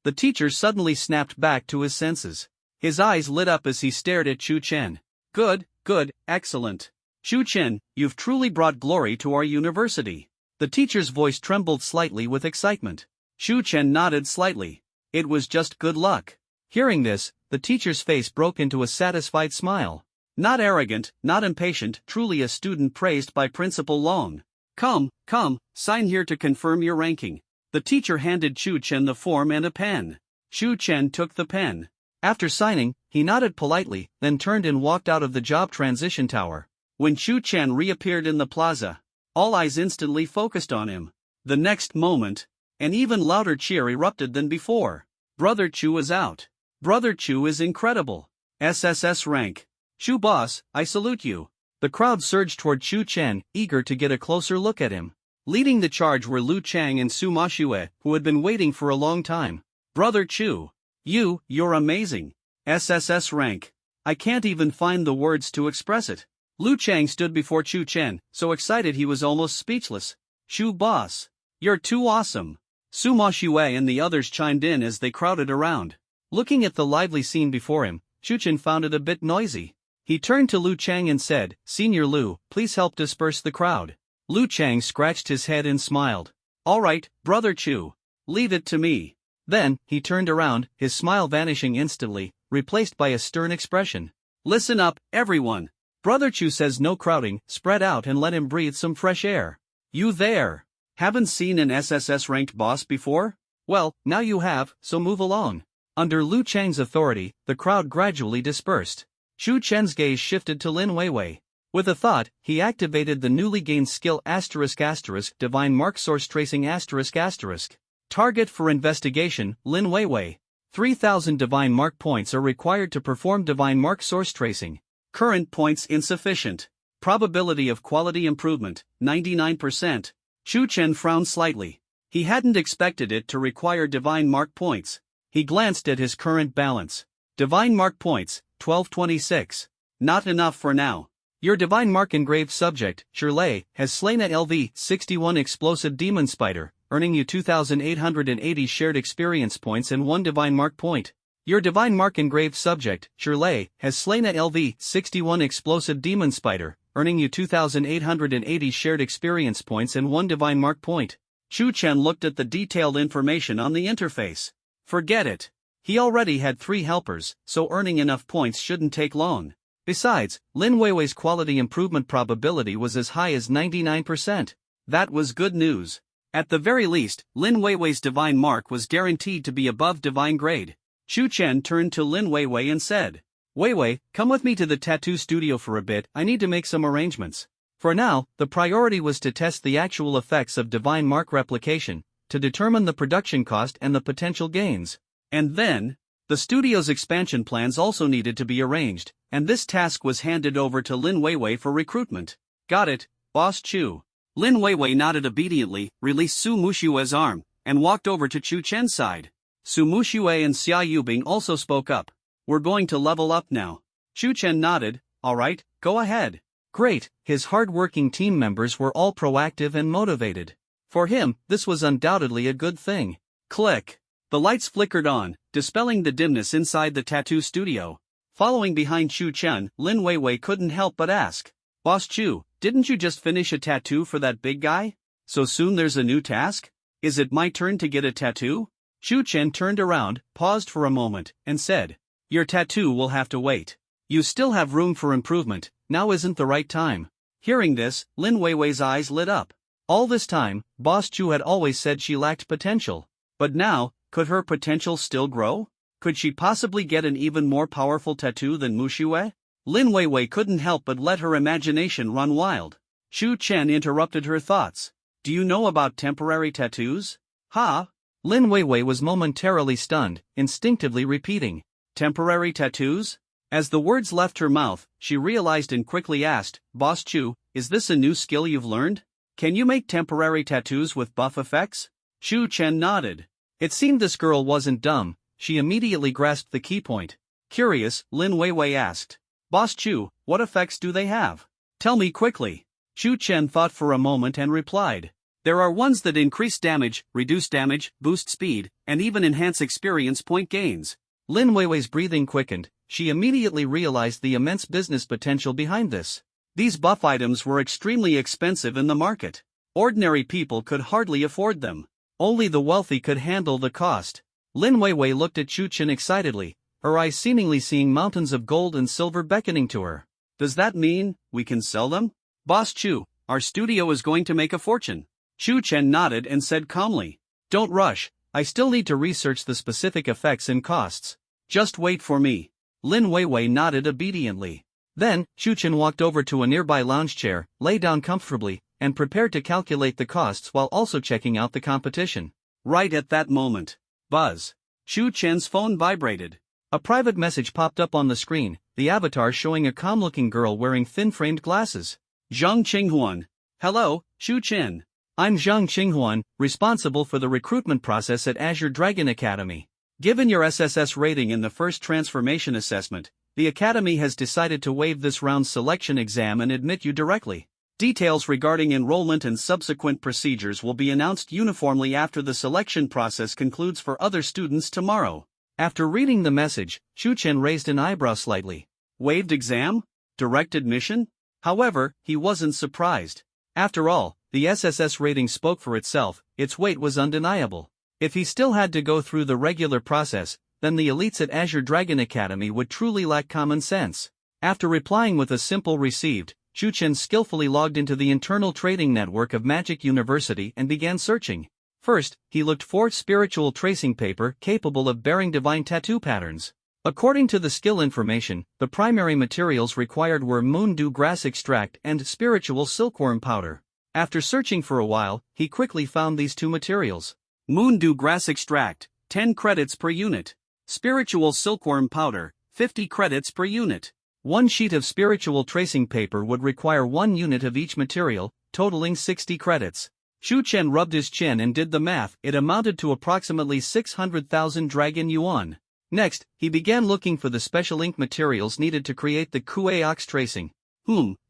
The teacher suddenly snapped back to his senses. His eyes lit up as he stared at Chu Chen. Good, excellent. Chu Chen, you've truly brought glory to our university. The teacher's voice trembled slightly with excitement. Chu Chen nodded slightly. It was just good luck. Hearing this, the teacher's face broke into a satisfied smile. Not arrogant, not impatient, truly a student praised by Principal Long. Come, sign here to confirm your ranking. The teacher handed Chu Chen the form and a pen. Chu Chen took the pen. After signing, he nodded politely, then turned and walked out of the job transition tower. When Chu Chen reappeared in the plaza, all eyes instantly focused on him. The next moment, An even louder cheer erupted than before. Brother Chu is out. Brother Chu is incredible. SSS rank. Chu boss, I salute you. The crowd surged toward Chu Chen, eager to get a closer look at him. Leading the charge were Lu Chang and Su Moshue, who had been waiting for a long time. Brother Chu. You're amazing. SSS rank. I can't even find the words to express it. Lu Chang stood before Chu Chen, so excited he was almost speechless. Chu boss. You're too awesome. Su Moshue and the others chimed in as they crowded around. Looking at the lively scene before him, Chu Chen found it a bit noisy. He turned to Lu Chang and said, Senior Lu, please help disperse the crowd. Lu Chang scratched his head and smiled. All right, Brother Chu. Leave it to me. Then, he turned around, his smile vanishing instantly, replaced by a stern expression. Listen up, everyone. Brother Chu says no crowding, spread out and let him breathe some fresh air. You there? Haven't seen an SSS-ranked boss before? Well, now you have, so move along. Under Lu Chang's authority, the crowd gradually dispersed. Chu Chen's gaze shifted to Lin Weiwei. With a thought, he activated the newly gained skill *** Divine Mark Source Tracing ***. Target for investigation, Lin Weiwei. 3,000 Divine Mark points are required to perform Divine Mark Source Tracing. Current points insufficient. Probability of quality improvement, 99%. Chu Chen frowned slightly. He hadn't expected it to require Divine Mark points. He glanced at his current balance. Divine Mark points, 1226. Not enough for now. Your Divine Mark engraved subject, Shirley, has slain a LV-61 explosive demon spider, earning you 2,880 shared experience points and 1 Divine Mark point. Your Divine Mark engraved subject, Shirley, has slain a LV-61 explosive demon spider, earning you 2,880 shared experience points and 1 Divine Mark point. Chu Chen looked at the detailed information on the interface. Forget it. He already had 3 helpers, so earning enough points shouldn't take long. Besides, Lin Weiwei's quality improvement probability was as high as 99%. That was good news. At the very least, Lin Weiwei's Divine Mark was guaranteed to be above Divine Grade. Chu Chen turned to Lin Weiwei and said, Weiwei, come with me to the tattoo studio for a bit, I need to make some arrangements. For now, the priority was to test the actual effects of Divine Mark replication, to determine the production cost and the potential gains. And then, the studio's expansion plans also needed to be arranged, and this task was handed over to Lin Weiwei for recruitment. Got it, Boss Chu. Lin Weiwei nodded obediently, released Su Mushue's arm, and walked over to Chu Chen's side. Su Mushue and Xia Yubing also spoke up. We're going to level up now. Chu Chen nodded, alright, go ahead. Great, his hard-working team members were all proactive and motivated. For him, this was undoubtedly a good thing. Click. The lights flickered on, dispelling the dimness inside the tattoo studio. Following behind Chu Chen, Lin Weiwei couldn't help but ask. Boss Chu, didn't you just finish a tattoo for that big guy? So soon there's a new task? Is it my turn to get a tattoo? Chu Chen turned around, paused for a moment, and said, Your tattoo will have to wait. You still have room for improvement, now isn't the right time. Hearing this, Lin Weiwei's eyes lit up. All this time, Boss Chu had always said she lacked potential. But now, could her potential still grow? Could she possibly get an even more powerful tattoo than Mushue? Lin Weiwei couldn't help but let her imagination run wild. Chu Chen interrupted her thoughts. Do you know about temporary tattoos? Ha? Lin Weiwei was momentarily stunned, instinctively repeating, temporary tattoos? As the words left her mouth, she realized and quickly asked, Boss Chu, is this a new skill you've learned? Can you make temporary tattoos with buff effects? Chu Chen nodded. It seemed this girl wasn't dumb, she immediately grasped the key point. Curious, Lin Weiwei asked, Boss Chu, what effects do they have? Tell me quickly. Chu Chen thought for a moment and replied, There are ones that increase damage, reduce damage, boost speed, and even enhance experience point gains. Lin Weiwei's breathing quickened, she immediately realized the immense business potential behind this. These buff items were extremely expensive in the market. Ordinary people could hardly afford them. Only the wealthy could handle the cost. Lin Weiwei looked at Chu Chen excitedly, her eyes seemingly seeing mountains of gold and silver beckoning to her. Does that mean we can sell them? Boss Chu, our studio is going to make a fortune. Chu Chen nodded and said calmly, Don't rush, I still need to research the specific effects and costs. Just wait for me. Lin Weiwei nodded obediently. Then, Chu Chen walked over to a nearby lounge chair, lay down comfortably, and prepared to calculate the costs while also checking out the competition. Right at that moment. Buzz. Shu Chen's phone vibrated. A private message popped up on the screen, the avatar showing a calm-looking girl wearing thin-framed glasses. Zhang Qinghuan. Hello, Shu Chen. I'm Zhang Qinghuan, responsible for the recruitment process at Azure Dragon Academy. Given your SSS rating in the first transformation assessment, the Academy has decided to waive this round's selection exam and admit you directly. Details regarding enrollment and subsequent procedures will be announced uniformly after the selection process concludes for other students tomorrow. After reading the message, Shu Chen raised an eyebrow slightly. Waived exam? Direct admission? However, he wasn't surprised. After all, the SSS rating spoke for itself, its weight was undeniable. If he still had to go through the regular process, then the elites at Azure Dragon Academy would truly lack common sense. After replying with a simple received, Shu Chen skillfully logged into the internal trading network of Magic University and began searching. First, he looked for spiritual tracing paper capable of bearing divine tattoo patterns. According to the skill information, the primary materials required were moon dew grass extract and spiritual silkworm powder. After searching for a while, he quickly found these two materials. Moon dew grass extract, 10 credits per unit. Spiritual silkworm powder, 50 credits per unit. One sheet of spiritual tracing paper would require 1 unit of each material, totaling 60 credits. Shu Chen rubbed his chin and did the math. It amounted to approximately 600,000 dragon yuan. Next, he began looking for the special ink materials needed to create the Kuei Ox tracing.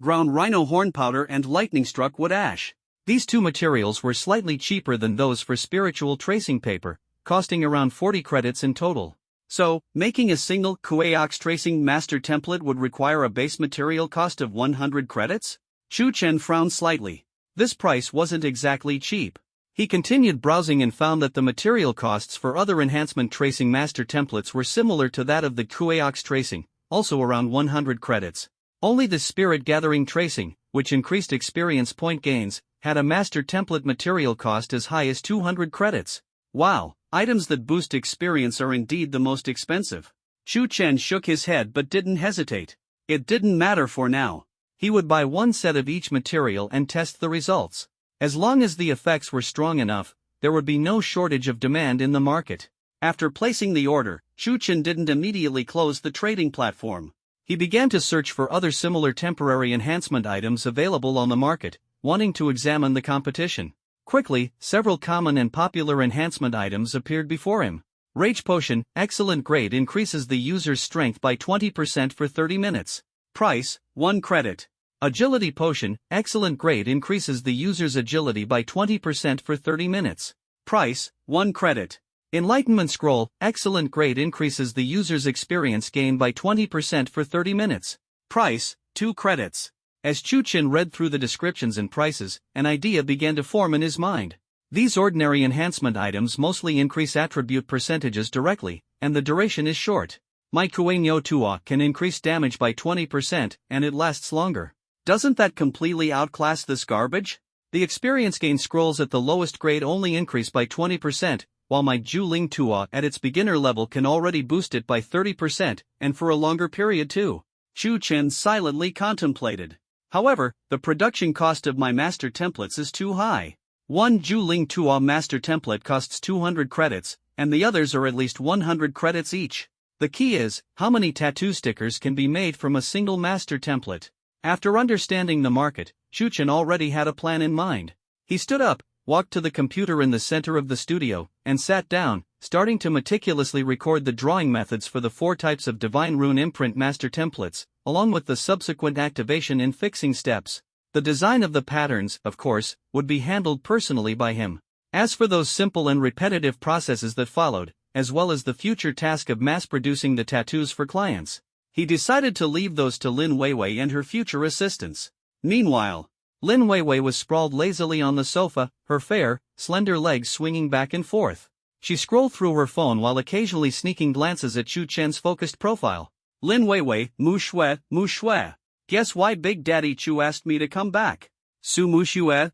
Ground rhino horn powder and lightning-struck wood ash. These two materials were slightly cheaper than those for spiritual tracing paper, costing around 40 credits in total. So, making a single Kuei Ox tracing master template would require a base material cost of 100 credits? Shu Chen frowned slightly. This price wasn't exactly cheap. He continued browsing and found that the material costs for other enhancement tracing master templates were similar to that of the Kuei Ox tracing, also around 100 credits. Only the Spirit Gathering tracing, which increased experience point gains, had a master template material cost as high as 200 credits. Wow, items that boost experience are indeed the most expensive. Shu Chen shook his head but didn't hesitate. It didn't matter for now. He would buy one set of each material and test the results. As long as the effects were strong enough, there would be no shortage of demand in the market. After placing the order, Shu Chen didn't immediately close the trading platform. He began to search for other similar temporary enhancement items available on the market, wanting to examine the competition. Quickly, several common and popular enhancement items appeared before him. Rage Potion, excellent grade, increases the user's strength by 20% for 30 minutes. Price, 1 credit. Agility Potion, excellent grade, increases the user's agility by 20% for 30 minutes. Price, 1 credit. Enlightenment Scroll, excellent grade, increases the user's experience gain by 20% for 30 minutes. Price, 2 credits. As Shu Chen read through the descriptions and prices, an idea began to form in his mind. These ordinary enhancement items mostly increase attribute percentages directly, and the duration is short. My Kuei Nyo Tua can increase damage by 20%, and it lasts longer. Doesn't that completely outclass this garbage? The experience gain scrolls at the lowest grade only increase by 20%, while my Ju Ling Tua at its beginner level can already boost it by 30%, and for a longer period too. Shu Chen silently contemplated. However, the production cost of my master templates is too high. One Ju Ling Tua master template costs 200 credits, and the others are at least 100 credits each. The key is, how many tattoo stickers can be made from a single master template? After understanding the market, Shu Chen already had a plan in mind. He stood up, walked to the computer in the center of the studio, and sat down, starting to meticulously record the drawing methods for the 4 types of Divine Rune Imprint master templates, along with the subsequent activation and fixing steps. The design of the patterns, of course, would be handled personally by him. As for those simple and repetitive processes that followed, as well as the future task of mass-producing the tattoos for clients, he decided to leave those to Lin Weiwei and her future assistants. Meanwhile, Lin Weiwei was sprawled lazily on the sofa, her fair, slender legs swinging back and forth. She scrolled through her phone while occasionally sneaking glances at Shu Chen's focused profile. Lin Weiwei, mu shui. Guess why Big Daddy Chu asked me to come back? Su mu shui,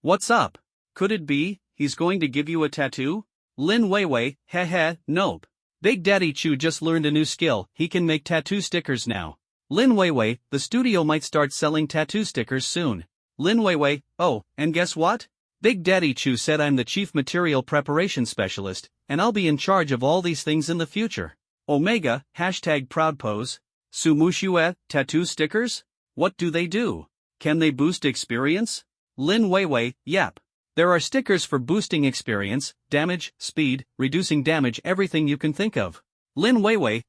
What's up? Could it be, he's going to give you a tattoo? Lin Weiwei, nope. Big Daddy Chu just learned a new skill, he can make tattoo stickers now. Lin Weiwei, the studio might start selling tattoo stickers soon. Lin Weiwei, oh, and guess what? Big Daddy Chu said I'm the chief material preparation specialist, and I'll be in charge of all these things in the future. Omega, #proud pose. Sumushue, tattoo stickers? What do they do? Can they boost experience? Lin Weiwei, yap. There are stickers for boosting experience, damage, speed, reducing damage, everything you can think of. Lin Weiwei,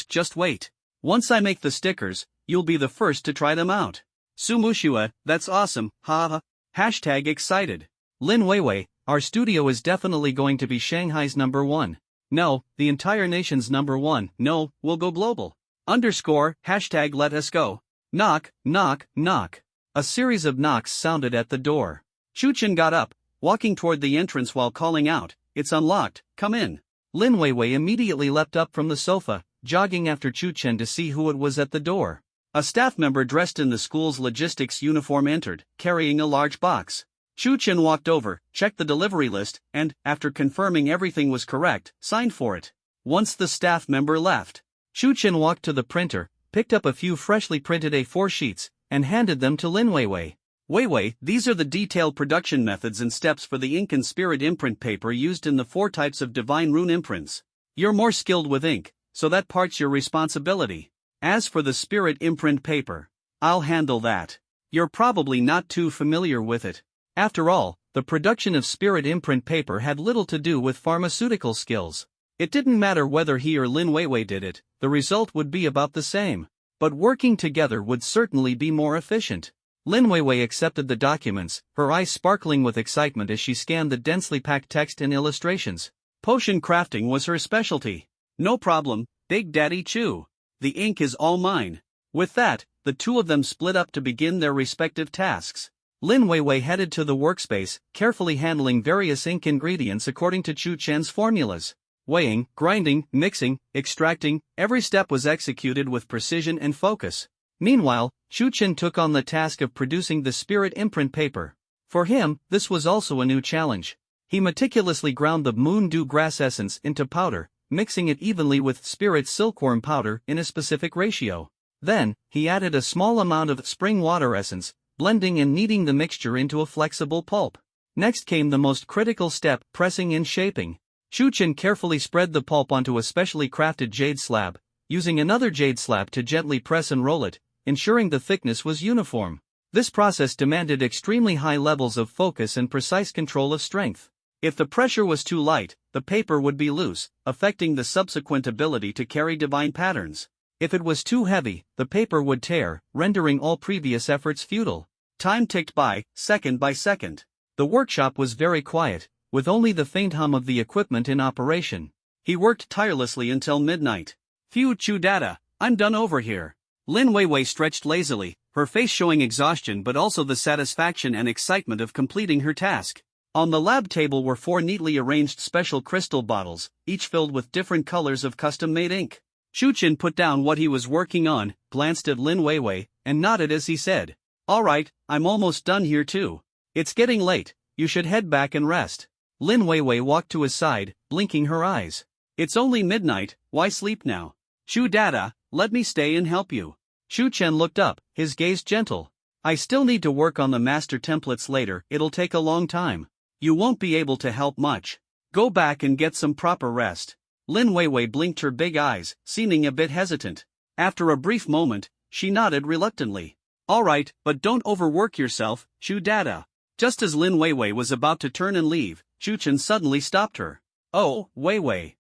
just wait. Once I make the stickers, you'll be the first to try them out. Sumushue, that's awesome, haha. #excited. Lin Weiwei, our studio is definitely going to be Shanghai's #1. No, the entire nation's #1, no, we'll go global. #let us go. Knock, knock, knock. A series of knocks sounded at the door. Chu Chen got up, walking toward the entrance while calling out, "It's unlocked, come in." Lin Weiwei immediately leapt up from the sofa, jogging after Chu Chen to see who it was at the door. A staff member dressed in the school's logistics uniform entered, carrying a large box. Chu Chen walked over, checked the delivery list, and, after confirming everything was correct, signed for it. Once the staff member left, Chu Chen walked to the printer, picked up a few freshly printed A4 sheets, and handed them to Lin Weiwei. Weiwei, these are the detailed production methods and steps for the ink and spirit imprint paper used in the 4 types of divine rune imprints. You're more skilled with ink, so that part's your responsibility. As for the spirit imprint paper, I'll handle that. You're probably not too familiar with it. After all, the production of spirit imprint paper had little to do with pharmaceutical skills. It didn't matter whether he or Lin Weiwei did it, the result would be about the same. But working together would certainly be more efficient. Lin Weiwei accepted the documents, her eyes sparkling with excitement as she scanned the densely packed text and illustrations. Potion crafting was her specialty. No problem, Big Daddy Chu. The ink is all mine. With that, the two of them split up to begin their respective tasks. Lin Weiwei headed to the workspace, carefully handling various ink ingredients according to Chu Chen's formulas. Weighing, grinding, mixing, extracting, every step was executed with precision and focus. Meanwhile, Chu Chen took on the task of producing the spirit imprint paper. For him, this was also a new challenge. He meticulously ground the moon dew grass essence into powder, mixing it evenly with spirit silkworm powder in a specific ratio. Then, he added a small amount of spring water essence, blending and kneading the mixture into a flexible pulp. Next came the most critical step, pressing and shaping. Chu Chen carefully spread the pulp onto a specially crafted jade slab, using another jade slab to gently press and roll it, ensuring the thickness was uniform. This process demanded extremely high levels of focus and precise control of strength. If the pressure was too light, the paper would be loose, affecting the subsequent ability to carry divine patterns. If it was too heavy, the paper would tear, rendering all previous efforts futile. Time ticked by, second by second. The workshop was very quiet, with only the faint hum of the equipment in operation. He worked tirelessly until midnight. Phew, Chu Dada, I'm done over here. Lin Weiwei stretched lazily, her face showing exhaustion but also the satisfaction and excitement of completing her task. On the lab table were 4 neatly arranged special crystal bottles, each filled with different colors of custom-made ink. Chu Chen put down what he was working on, glanced at Lin Weiwei, and nodded as he said, "All right, I'm almost done here too. It's getting late, you should head back and rest." Lin Weiwei walked to his side, blinking her eyes. "It's only midnight, why sleep now? Chu Dada, let me stay and help you." Chu Chen looked up, his gaze gentle. "I still need to work on the master templates later, it'll take a long time. You won't be able to help much. Go back and get some proper rest." Lin Weiwei blinked her big eyes, seeming a bit hesitant. After a brief moment, she nodded reluctantly. "All right, but don't overwork yourself, Chu Dada." Just as Lin Weiwei was about to turn and leave, Chu Chen suddenly stopped her. "Oh, Weiwei.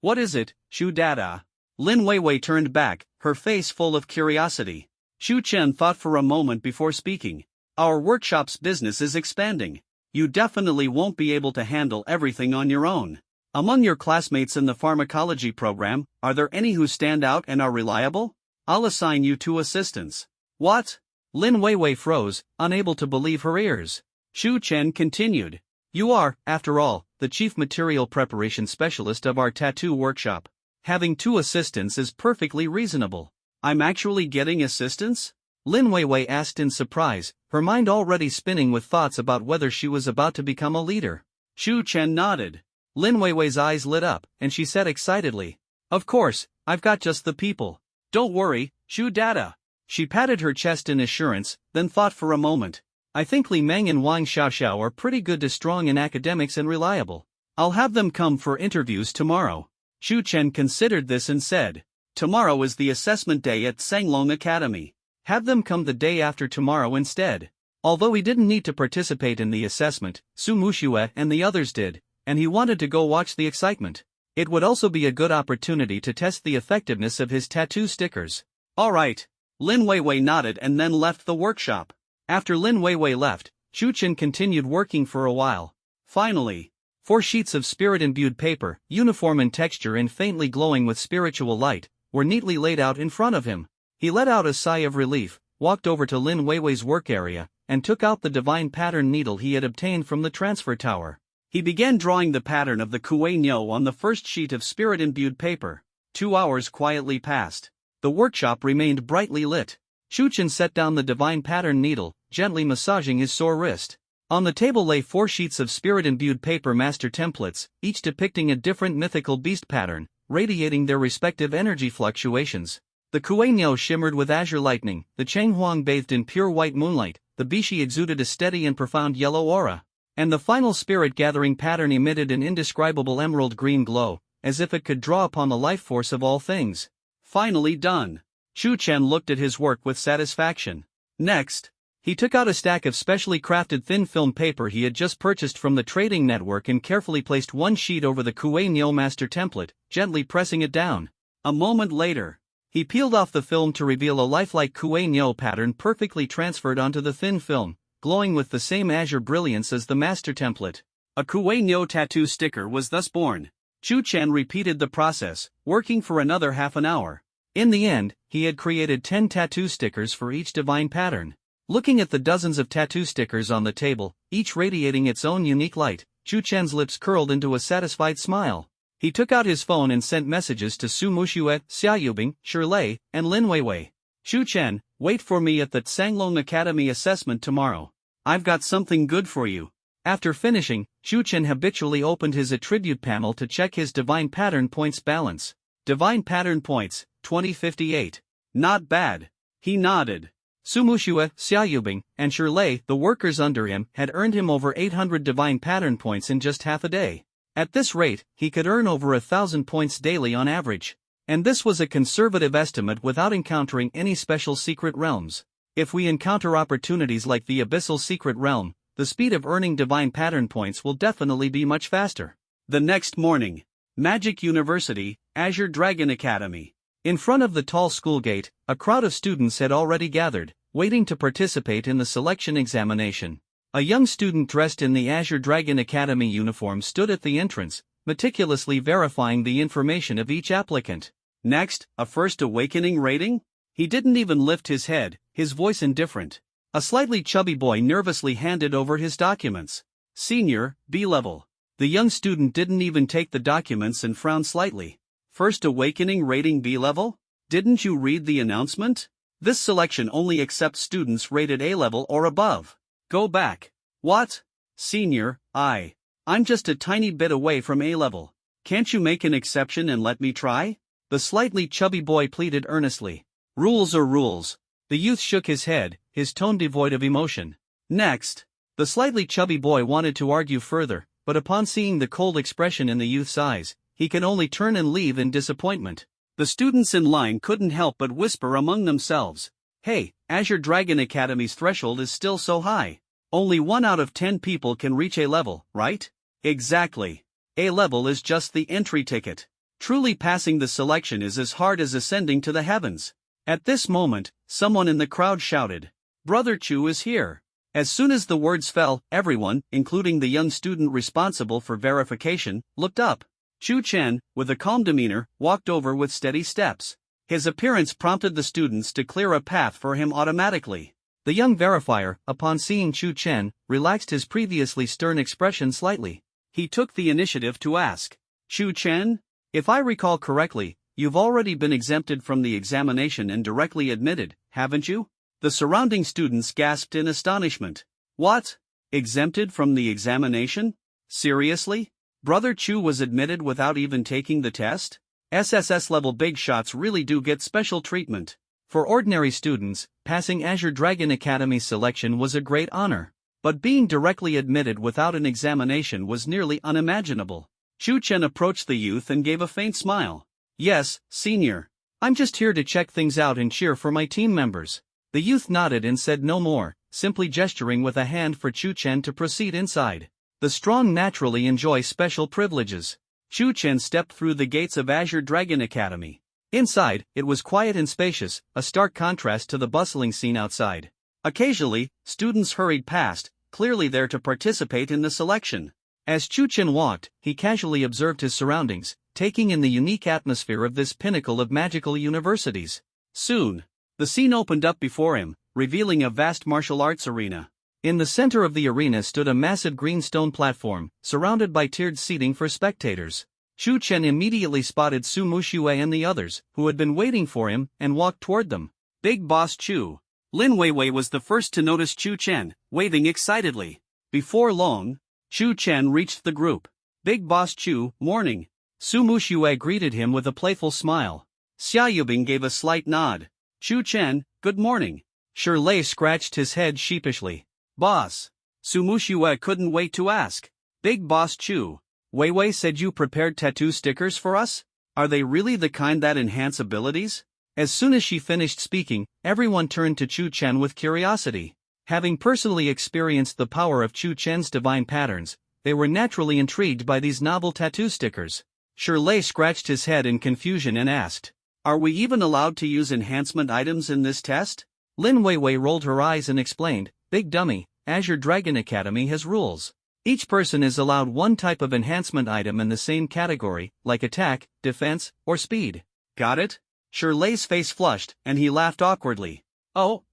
What is it, Chu Dada?" Lin Weiwei turned back, her face full of curiosity. Chu Chen thought for a moment before speaking. "Our workshop's business is expanding. You definitely won't be able to handle everything on your own. Among your classmates in the pharmacology program, are there any who stand out and are reliable? I'll assign you 2 assistants." "What?" Lin Weiwei froze, unable to believe her ears. Chu Chen continued. "You are, after all, the chief material preparation specialist of our tattoo workshop. Having 2 assistants is perfectly reasonable." "I'm actually getting assistants?" Lin Weiwei asked in surprise, her mind already spinning with thoughts about whether she was about to become a leader. Chu Chen nodded. Lin Weiwei's eyes lit up, and she said excitedly, "Of course, I've got just the people. Don't worry, Chu Dada." She patted her chest in assurance, then thought for a moment. I think Li Meng and Wang Xiaoxiao are pretty good to strong in academics and reliable. I'll have them come for interviews tomorrow. Xu Chen considered this and said, tomorrow is the assessment day at Sanglong Academy. Have them come the day after tomorrow instead. Although he didn't need to participate in the assessment, Su Muxue and the others did, and he wanted to go watch the excitement. It would also be a good opportunity to test the effectiveness of his tattoo stickers. Alright. Lin Weiwei nodded and then left the workshop. After Lin Weiwei left, Xu Chen continued working for a while. Finally, 4 sheets of spirit-imbued paper, uniform in texture and faintly glowing with spiritual light, were neatly laid out in front of him. He let out a sigh of relief, walked over to Lin Weiwei's work area, and took out the divine pattern needle he had obtained from the transfer tower. He began drawing the pattern of the Kuei Niu on the first sheet of spirit-imbued paper. 2 hours quietly passed. The workshop remained brightly lit. Xu Chen set down the divine pattern needle, gently massaging his sore wrist. On the table lay 4 sheets of spirit-imbued paper master templates, each depicting a different mythical beast pattern, radiating their respective energy fluctuations. The Kuei Niu shimmered with azure lightning, the Changhuang bathed in pure white moonlight, the Bishi exuded a steady and profound yellow aura, and the final spirit-gathering pattern emitted an indescribable emerald green glow, as if it could draw upon the life force of all things. Finally done. Xu Chen looked at his work with satisfaction. Next, he took out a stack of specially crafted thin film paper he had just purchased from the trading network and carefully placed 1 sheet over the Kuei Niu master template, gently pressing it down. A moment later, he peeled off the film to reveal a lifelike Kuei Niu pattern perfectly transferred onto the thin film, glowing with the same azure brilliance as the master template. A Kuei Niu tattoo sticker was thus born. Xu Chen repeated the process, working for another half an hour. In the end, he had created 10 tattoo stickers for each divine pattern. Looking at the dozens of tattoo stickers on the table, each radiating its own unique light, Xu Chen's lips curled into a satisfied smile. He took out his phone and sent messages to Su Muxue, Xia Yubing, Shirlei, and Lin Weiwei. Xu Chen, wait for me at the Sanglong Academy assessment tomorrow. I've got something good for you. After finishing, Xu Chen habitually opened his attribute panel to check his divine pattern points balance. Divine pattern points, 2058. Not bad. He nodded. Su Muxue, Xia Yubing, and Shirlei, the workers under him, had earned him over 800 divine pattern points in just half a day. At this rate, he could earn over 1,000 points daily on average. And this was a conservative estimate without encountering any special secret realms. If we encounter opportunities like the Abyssal Secret Realm, the speed of earning divine pattern points will definitely be much faster. The next morning, Magic University, Azure Dragon Academy. In front of the tall school gate, a crowd of students had already gathered, waiting to participate in the selection examination. A young student dressed in the Azure Dragon Academy uniform stood at the entrance, meticulously verifying the information of each applicant. Next, a first awakening rating? He didn't even lift his head, his voice indifferent. A slightly chubby boy nervously handed over his documents. Senior, B-level. The young student didn't even take the documents and frowned slightly. First awakening rating B-level? Didn't you read the announcement? This selection only accepts students rated A-level or above. Go back. What? Senior, I'm just a tiny bit away from A-level. Can't you make an exception and let me try? The slightly chubby boy pleaded earnestly. Rules are rules. The youth shook his head, his tone devoid of emotion. Next. The slightly chubby boy wanted to argue further, but upon seeing the cold expression in the youth's eyes, he could only turn and leave in disappointment. The students in line couldn't help but whisper among themselves. Hey, Azure Dragon Academy's threshold is still so high. Only 1 out of 10 people can reach A-level, right? Exactly. A-level is just the entry ticket. Truly passing the selection is as hard as ascending to the heavens. At this moment, someone in the crowd shouted, Brother Chu is here. As soon as the words fell, everyone, including the young student responsible for verification, looked up. Xu Chen, with a calm demeanor, walked over with steady steps. His appearance prompted the students to clear a path for him automatically. The young verifier, upon seeing Xu Chen, relaxed his previously stern expression slightly. He took the initiative to ask, Xu Chen? If I recall correctly, you've already been exempted from the examination and directly admitted, haven't you? The surrounding students gasped in astonishment. What? Exempted from the examination? Seriously? Brother Chu was admitted without even taking the test? SSS level big shots really do get special treatment. For ordinary students, passing Azure Dragon Academy's selection was a great honor. But being directly admitted without an examination was nearly unimaginable. Chu Chen approached the youth and gave a faint smile. "Yes, senior. I'm just here to check things out and cheer for my team members." The youth nodded and said no more, simply gesturing with a hand for Chu Chen to proceed inside. The strong naturally enjoy special privileges. Chu Chen stepped through the gates of Azure Dragon Academy. Inside, it was quiet and spacious, a stark contrast to the bustling scene outside. Occasionally, students hurried past, clearly there to participate in the selection. As Chu Chen walked, he casually observed his surroundings, taking in the unique atmosphere of this pinnacle of magical universities. Soon, the scene opened up before him, revealing a vast martial arts arena. In the center of the arena stood a massive green stone platform, surrounded by tiered seating for spectators. Chu Chen immediately spotted Su Muxue and the others, who had been waiting for him, and walked toward them. "Big Boss Chu." Lin Weiwei was the first to notice Chu Chen, waving excitedly. Before long, Chu Chen reached the group. "Big Boss Chu, morning." Su Muxue greeted him with a playful smile. Xia Yubing gave a slight nod. "Chu Chen, good morning." Shi Lei scratched his head sheepishly. "Boss." Su Muxue couldn't wait to ask. "Big Boss Chu, Weiwei said you prepared tattoo stickers for us? Are they really the kind that enhance abilities?" As soon as she finished speaking, everyone turned to Chu Chen with curiosity. Having personally experienced the power of Chu Chen's divine patterns, they were naturally intrigued by these novel tattoo stickers. Shi Lei scratched his head in confusion and asked, "Are we even allowed to use enhancement items in this test?" Lin Weiwei rolled her eyes and explained, "Big dummy, Azure Dragon Academy has rules. Each person is allowed one type of enhancement item in the same category, like attack, defense, or speed." "Got it?" Shi Lei's face flushed, and he laughed awkwardly. Oh,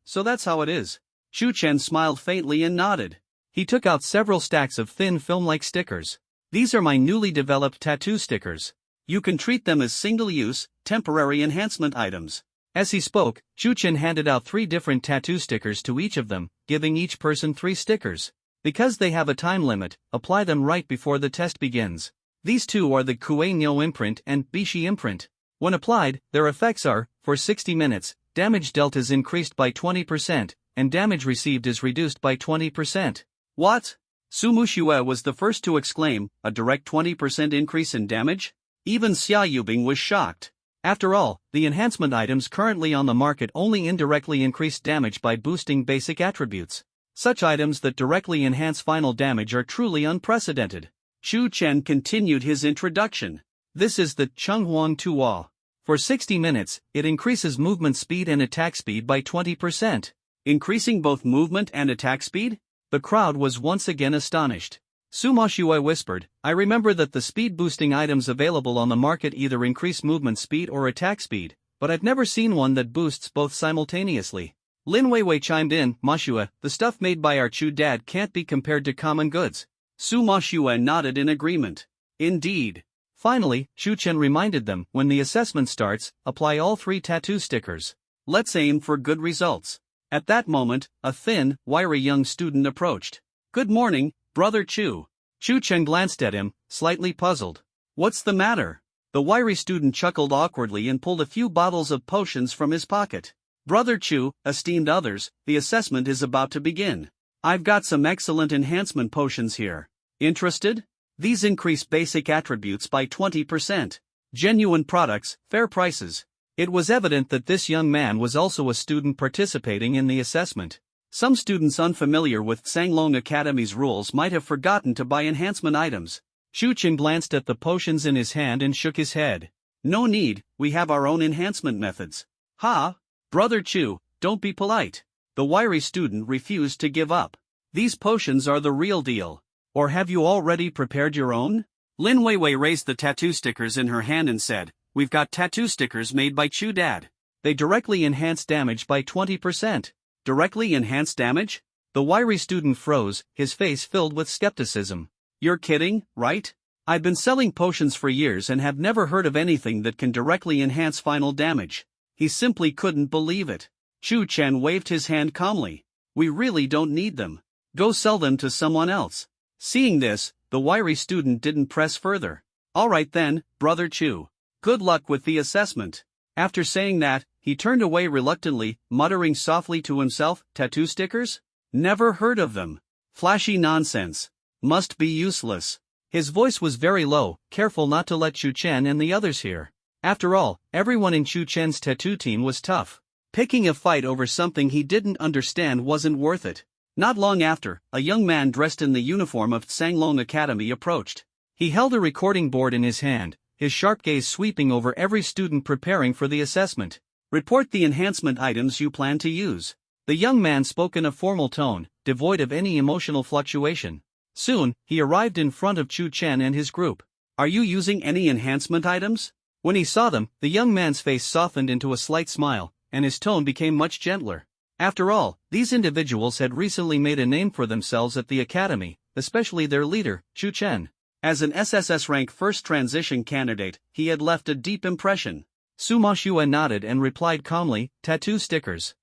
so that's how it is." Chu Chen smiled faintly and nodded. He took out several stacks of thin film-like stickers. "These are my newly developed tattoo stickers. You can treat them as single-use, temporary enhancement items." As he spoke, Chu Chen handed out 3 different tattoo stickers to each of them, giving each person 3 stickers. Because they have a time limit, apply them right before the test begins. These 2 are the Kue Nyo imprint and Bishi imprint. When applied, their effects are, for 60 minutes, damage dealt is increased by 20%, and damage received is reduced by 20%. "What?" Su Muxue was the first to exclaim, "A direct 20% increase in damage?" Even Xia Yubing was shocked. After all, the enhancement items currently on the market only indirectly increase damage by boosting basic attributes. Such items that directly enhance final damage are truly unprecedented. Chu Chen continued his introduction. "This is the Chenghuang Tuo. For 60 minutes, it increases movement speed and attack speed by 20%. Increasing both movement and attack speed?" The crowd was once again astonished. Su Muxue whispered, "I remember that the speed-boosting items available on the market either increase movement speed or attack speed, but I've never seen one that boosts both simultaneously." Lin Weiwei chimed in, "Muxue, the stuff made by our Chu dad can't be compared to common goods." Su Muxue nodded in agreement. "Indeed." Finally, Chu Chen reminded them, "When the assessment starts, apply all 3 tattoo stickers. Let's aim for good results." At that moment, a thin, wiry young student approached. "Good morning, Brother Chu." Chu Chen glanced at him, slightly puzzled. "What's the matter?" The wiry student chuckled awkwardly and pulled a few bottles of potions from his pocket. "Brother Chu, esteemed others, the assessment is about to begin. I've got some excellent enhancement potions here. Interested? These increase basic attributes by 20%. Genuine products, fair prices." It was evident that this young man was also a student participating in the assessment. Some students unfamiliar with Sanglong Academy's rules might have forgotten to buy enhancement items. Chu Chen glanced at the potions in his hand and shook his head. "No need, we have our own enhancement methods." "Ha! Brother Chu, don't be polite." The wiry student refused to give up. "These potions are the real deal. Or have you already prepared your own?" Lin Weiwei raised the tattoo stickers in her hand and said, "We've got tattoo stickers made by Chu Dad. They directly enhance damage by 20%. Directly enhance damage? The wiry student froze, his face filled with skepticism. "You're kidding, right? I've been selling potions for years and have never heard of anything that can directly enhance final damage." He simply couldn't believe it. Chu Chen waved his hand calmly. "We really don't need them. Go sell them to someone else." Seeing this, the wiry student didn't press further. "All right then, Brother Chu. Good luck with the assessment." After saying that, he turned away reluctantly, muttering softly to himself, "Tattoo stickers? Never heard of them. Flashy nonsense. Must be useless." His voice was very low, careful not to let Chu Chen and the others hear. After all, everyone in Chu Chen's tattoo team was tough. Picking a fight over something he didn't understand wasn't worth it. Not long after, a young man dressed in the uniform of Tsanglong Academy approached. He held a recording board in his hand, his sharp gaze sweeping over every student preparing for the assessment. "Report the enhancement items you plan to use." The young man spoke in a formal tone, devoid of any emotional fluctuation. Soon, he arrived in front of Chu Chen and his group. "Are you using any enhancement items?" When he saw them, the young man's face softened into a slight smile, and his tone became much gentler. After all, these individuals had recently made a name for themselves at the academy, especially their leader, Chu Chen. As an SSS rank first transition candidate, he had left a deep impression. Suma Shue nodded and replied calmly, "Tattoo stickers."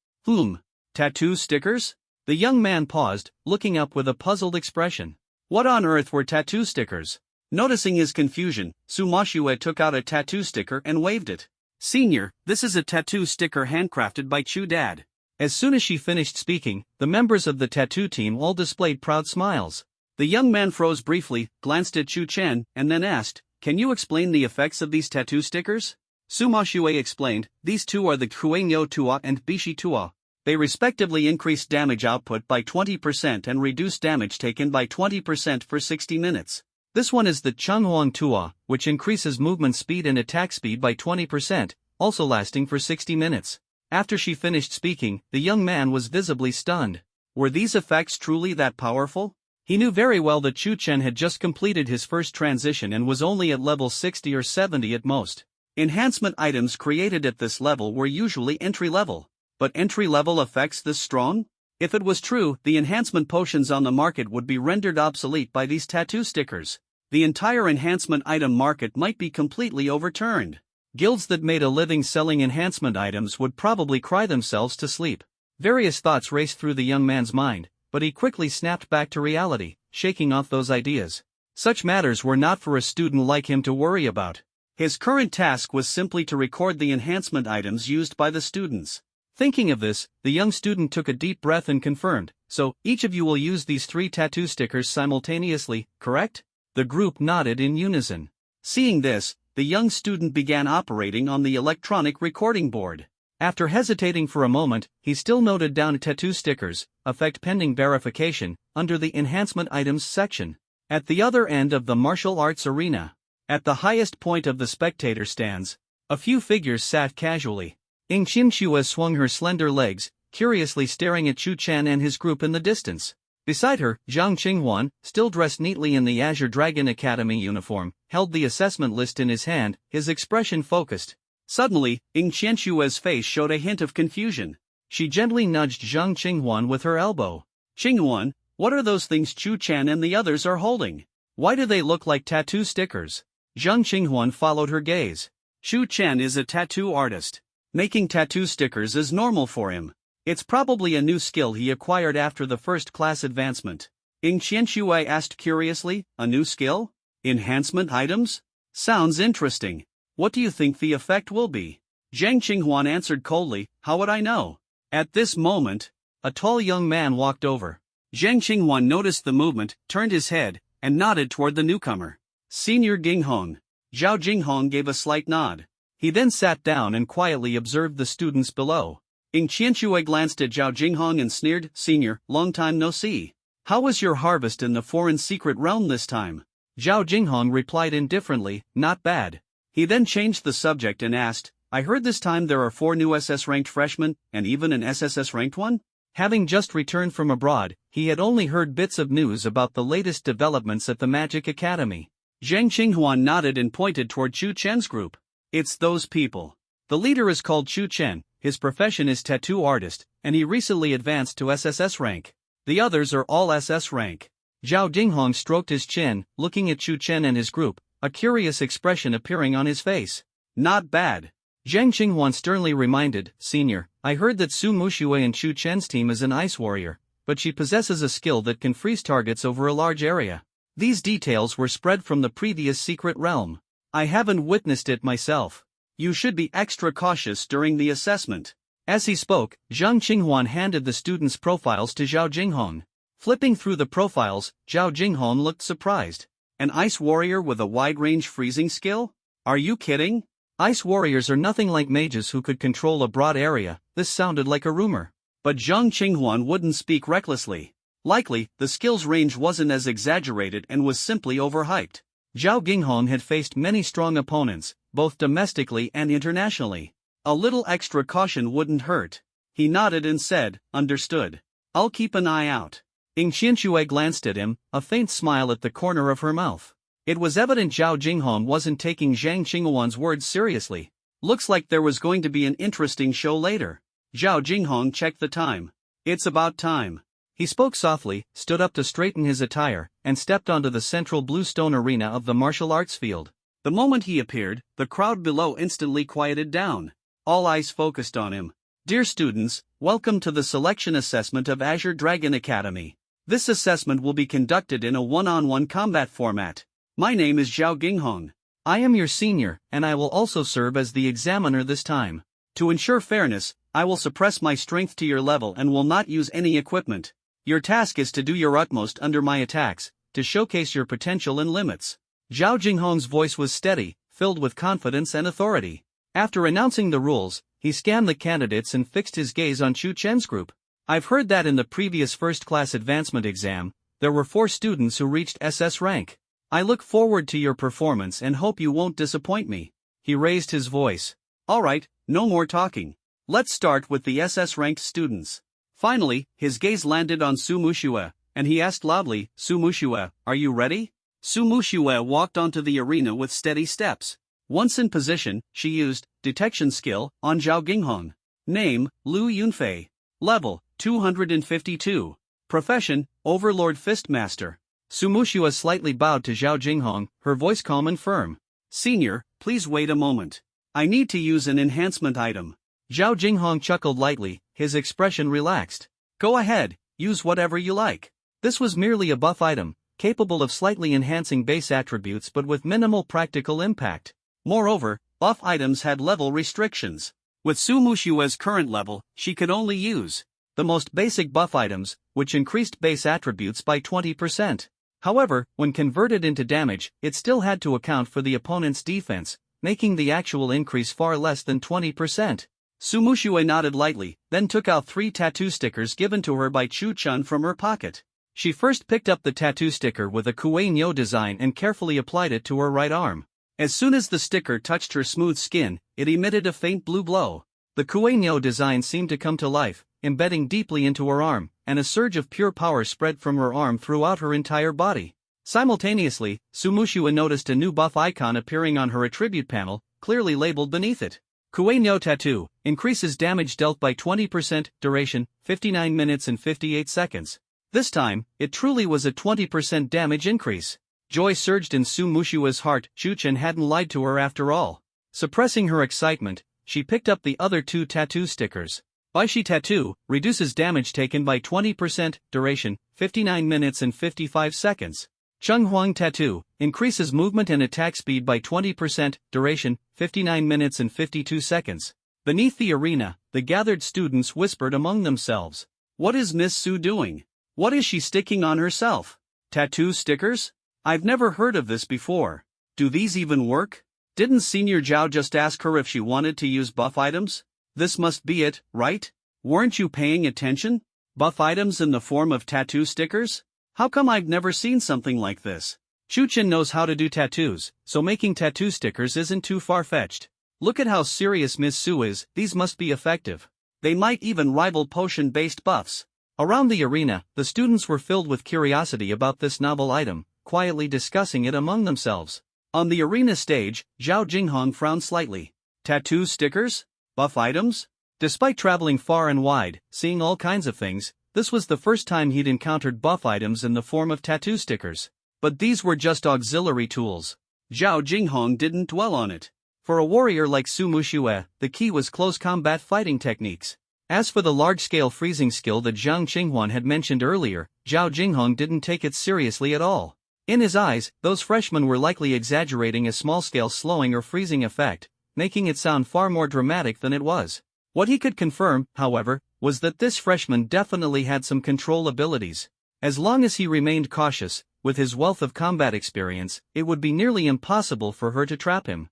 Tattoo stickers? The young man paused, looking up with a puzzled expression. What on earth were tattoo stickers? Noticing his confusion, Suma Shue took out a tattoo sticker and waved it. "Senior, this is a tattoo sticker handcrafted by Chu Dad." As soon as she finished speaking, the members of the tattoo team all displayed proud smiles. The young man froze briefly, glanced at Chu Chen, and then asked, "Can you explain the effects of these tattoo stickers?" Suma Shue explained, "These two are the Kueingyo Tua and Bishi Tua. They respectively increase damage output by 20% and reduce damage taken by 20% for 60 minutes. This one is the Changhuang Tua, which increases movement speed and attack speed by 20%, also lasting for 60 minutes. After she finished speaking, the young man was visibly stunned. Were these effects truly that powerful? He knew very well that Chu Chen had just completed his first transition and was only at level 60 or 70 at most. Enhancement items created at this level were usually entry-level. But entry-level effects this strong? If it was true, the enhancement potions on the market would be rendered obsolete by these tattoo stickers. The entire enhancement item market might be completely overturned. Guilds that made a living selling enhancement items would probably cry themselves to sleep. Various thoughts raced through the young man's mind, but he quickly snapped back to reality, shaking off those ideas. Such matters were not for a student like him to worry about. His current task was simply to record the enhancement items used by the students. Thinking of this, the young student took a deep breath and confirmed, "So, each of you will use these 3 tattoo stickers simultaneously, correct?" The group nodded in unison. Seeing this, the young student began operating on the electronic recording board. After hesitating for a moment, he still noted down tattoo stickers, effect pending verification, under the enhancement items section. At the other end of the martial arts arena, at the highest point of the spectator stands, a few figures sat casually. Ying Xinxue swung her slender legs, curiously staring at Chu Chen and his group in the distance. Beside her, Zhang Qinghuan, still dressed neatly in the Azure Dragon Academy uniform, held the assessment list in his hand, his expression focused. Suddenly, Ying Qianshue's face showed a hint of confusion. She gently nudged Zhang Qinghuan with her elbow. "Qinghuan, what are those things Chu Chen and the others are holding? Why do they look like tattoo stickers?" Zhang Qinghuan followed her gaze. "Chu Chen is a tattoo artist. Making tattoo stickers is normal for him. It's probably a new skill he acquired after the first class advancement." Ying Qianxue asked curiously, "A new skill? Enhancement items? Sounds interesting. What do you think the effect will be?" Zhang Qinghuan answered coldly, "How would I know?" At this moment, a tall young man walked over. Zhang Qinghuan noticed the movement, turned his head, and nodded toward the newcomer. "Senior Ginghong." Zhao Jinghong gave a slight nod. He then sat down and quietly observed the students below. Ying Qianxue glanced at Zhao Jinghong and sneered, "Senior, long time no see. How was your harvest in the foreign secret realm this time?" Zhao Jinghong replied indifferently, "Not bad." He then changed the subject and asked, "I heard this time there are 4 new SS-ranked freshmen, and even an SSS-ranked one?" Having just returned from abroad, he had only heard bits of news about the latest developments at the Magic Academy. Zhang Qinghuan nodded and pointed toward Chu Chen's group. "It's those people. The leader is called Chu Chen, his profession is tattoo artist, and he recently advanced to SSS rank. The others are all SS rank." Zhao Jinghong stroked his chin, looking at Chu Chen and his group, a curious expression appearing on his face. "Not bad." Zhang Qinghuan sternly reminded, "Senior, I heard that Su Muxue in Chu Chen's team is an ice warrior, but she possesses a skill that can freeze targets over a large area. These details were spread from the previous secret realm. I haven't witnessed it myself." You should be extra cautious during the assessment. As he spoke, Zhang Qinghuan handed the students' profiles to Zhao Jinghong. Flipping through the profiles, Zhao Jinghong looked surprised. An ice warrior with a wide-range freezing skill? Are you kidding? Ice warriors are nothing like mages who could control a broad area. This sounded like a rumor. But Zhang Qinghuan wouldn't speak recklessly. Likely, the skill's range wasn't as exaggerated and was simply overhyped. Zhao Jinghong had faced many strong opponents, both domestically and internationally. A little extra caution wouldn't hurt. He nodded and said, "Understood. I'll keep an eye out." Ying Qianxue glanced at him, a faint smile at the corner of her mouth. It was evident Zhao Jinghong wasn't taking Zhang Qinghuan's words seriously. Looks like there was going to be an interesting show later. Zhao Jinghong checked the time. "It's about time." He spoke softly, stood up to straighten his attire, and stepped onto the central blue stone arena of the martial arts field. The moment he appeared, the crowd below instantly quieted down. All eyes focused on him. "Dear students, welcome to the selection assessment of Azure Dragon Academy. This assessment will be conducted in a one-on-one combat format. My name is Zhao Jinghong. I am your senior, and I will also serve as the examiner this time. To ensure fairness, I will suppress my strength to your level and will not use any equipment. Your task is to do your utmost under my attacks, to showcase your potential and limits." Zhao Jinghong's voice was steady, filled with confidence and authority. After announcing the rules, he scanned the candidates and fixed his gaze on Chu Chen's group. "I've heard that in the previous first-class advancement exam, there were 4 students who reached SS rank. I look forward to your performance and hope you won't disappoint me." He raised his voice. "Alright, no more talking. Let's start with the SS-ranked students." Finally, his gaze landed on Su Muxue, and he asked loudly, "Su Muxue, are you ready?" Su Muxue walked onto the arena with steady steps. Once in position, she used detection skill on Zhao Jinghong. Name, Lu Yunfei. Level, 252. Profession, Overlord Fistmaster. Su Muxue slightly bowed to Zhao Jinghong, her voice calm and firm. "Senior, please wait a moment. I need to use an enhancement item." Zhao Jinghong chuckled lightly, his expression relaxed. "Go ahead, use whatever you like." This was merely a buff item, capable of slightly enhancing base attributes but with minimal practical impact. Moreover, buff items had level restrictions. With Su Muxue's current level, she could only use the most basic buff items, which increased base attributes by 20%. However, when converted into damage, it still had to account for the opponent's defense, making the actual increase far less than 20%. Su Muxue nodded lightly, then took out 3 tattoo stickers given to her by Chu Chun from her pocket. She first picked up the tattoo sticker with a Kuei Nyo design and carefully applied it to her right arm. As soon as the sticker touched her smooth skin, it emitted a faint blue glow. The Kuei Nyo design seemed to come to life, embedding deeply into her arm, and a surge of pure power spread from her arm throughout her entire body. Simultaneously, Su Muxue noticed a new buff icon appearing on her attribute panel, clearly labeled beneath it. Kuei Nyo Tattoo, increases damage dealt by 20%, duration, 59 minutes and 58 seconds. This time, it truly was a 20% damage increase. Joy surged in Su Muxue's heart. Chu Chen hadn't lied to her after all. Suppressing her excitement, she picked up the other 2 tattoo stickers. Baishi Tattoo, reduces damage taken by 20%, duration, 59 minutes and 55 seconds. Chung Huang Tattoo, increases movement and attack speed by 20%, duration, 59 minutes and 52 seconds. Beneath the arena, the gathered students whispered among themselves. "What is Miss Su doing? What is she sticking on herself? Tattoo stickers? I've never heard of this before. Do these even work? Didn't Senior Zhao just ask her if she wanted to use buff items? This must be it, right? Weren't you paying attention? Buff items in the form of tattoo stickers? How come I've never seen something like this?" Chu Chen knows how to do tattoos, so making tattoo stickers isn't too far-fetched. Look at how serious Miss Su is, these must be effective. They might even rival potion-based buffs. Around the arena, the students were filled with curiosity about this novel item, quietly discussing it among themselves. On the arena stage, Zhao Jinghong frowned slightly. Tattoo stickers? Buff items? Despite traveling far and wide, seeing all kinds of things, this was the first time he'd encountered buff items in the form of tattoo stickers. But these were just auxiliary tools. Zhao Jinghong didn't dwell on it. For a warrior like Su Muxue, the key was close combat fighting techniques. As for the large-scale freezing skill that Zhang Qinghuan had mentioned earlier, Zhao Jinghong didn't take it seriously at all. In his eyes, those freshmen were likely exaggerating a small-scale slowing or freezing effect, making it sound far more dramatic than it was. What he could confirm, however, was that this freshman definitely had some control abilities. As long as he remained cautious, with his wealth of combat experience, it would be nearly impossible for her to trap him.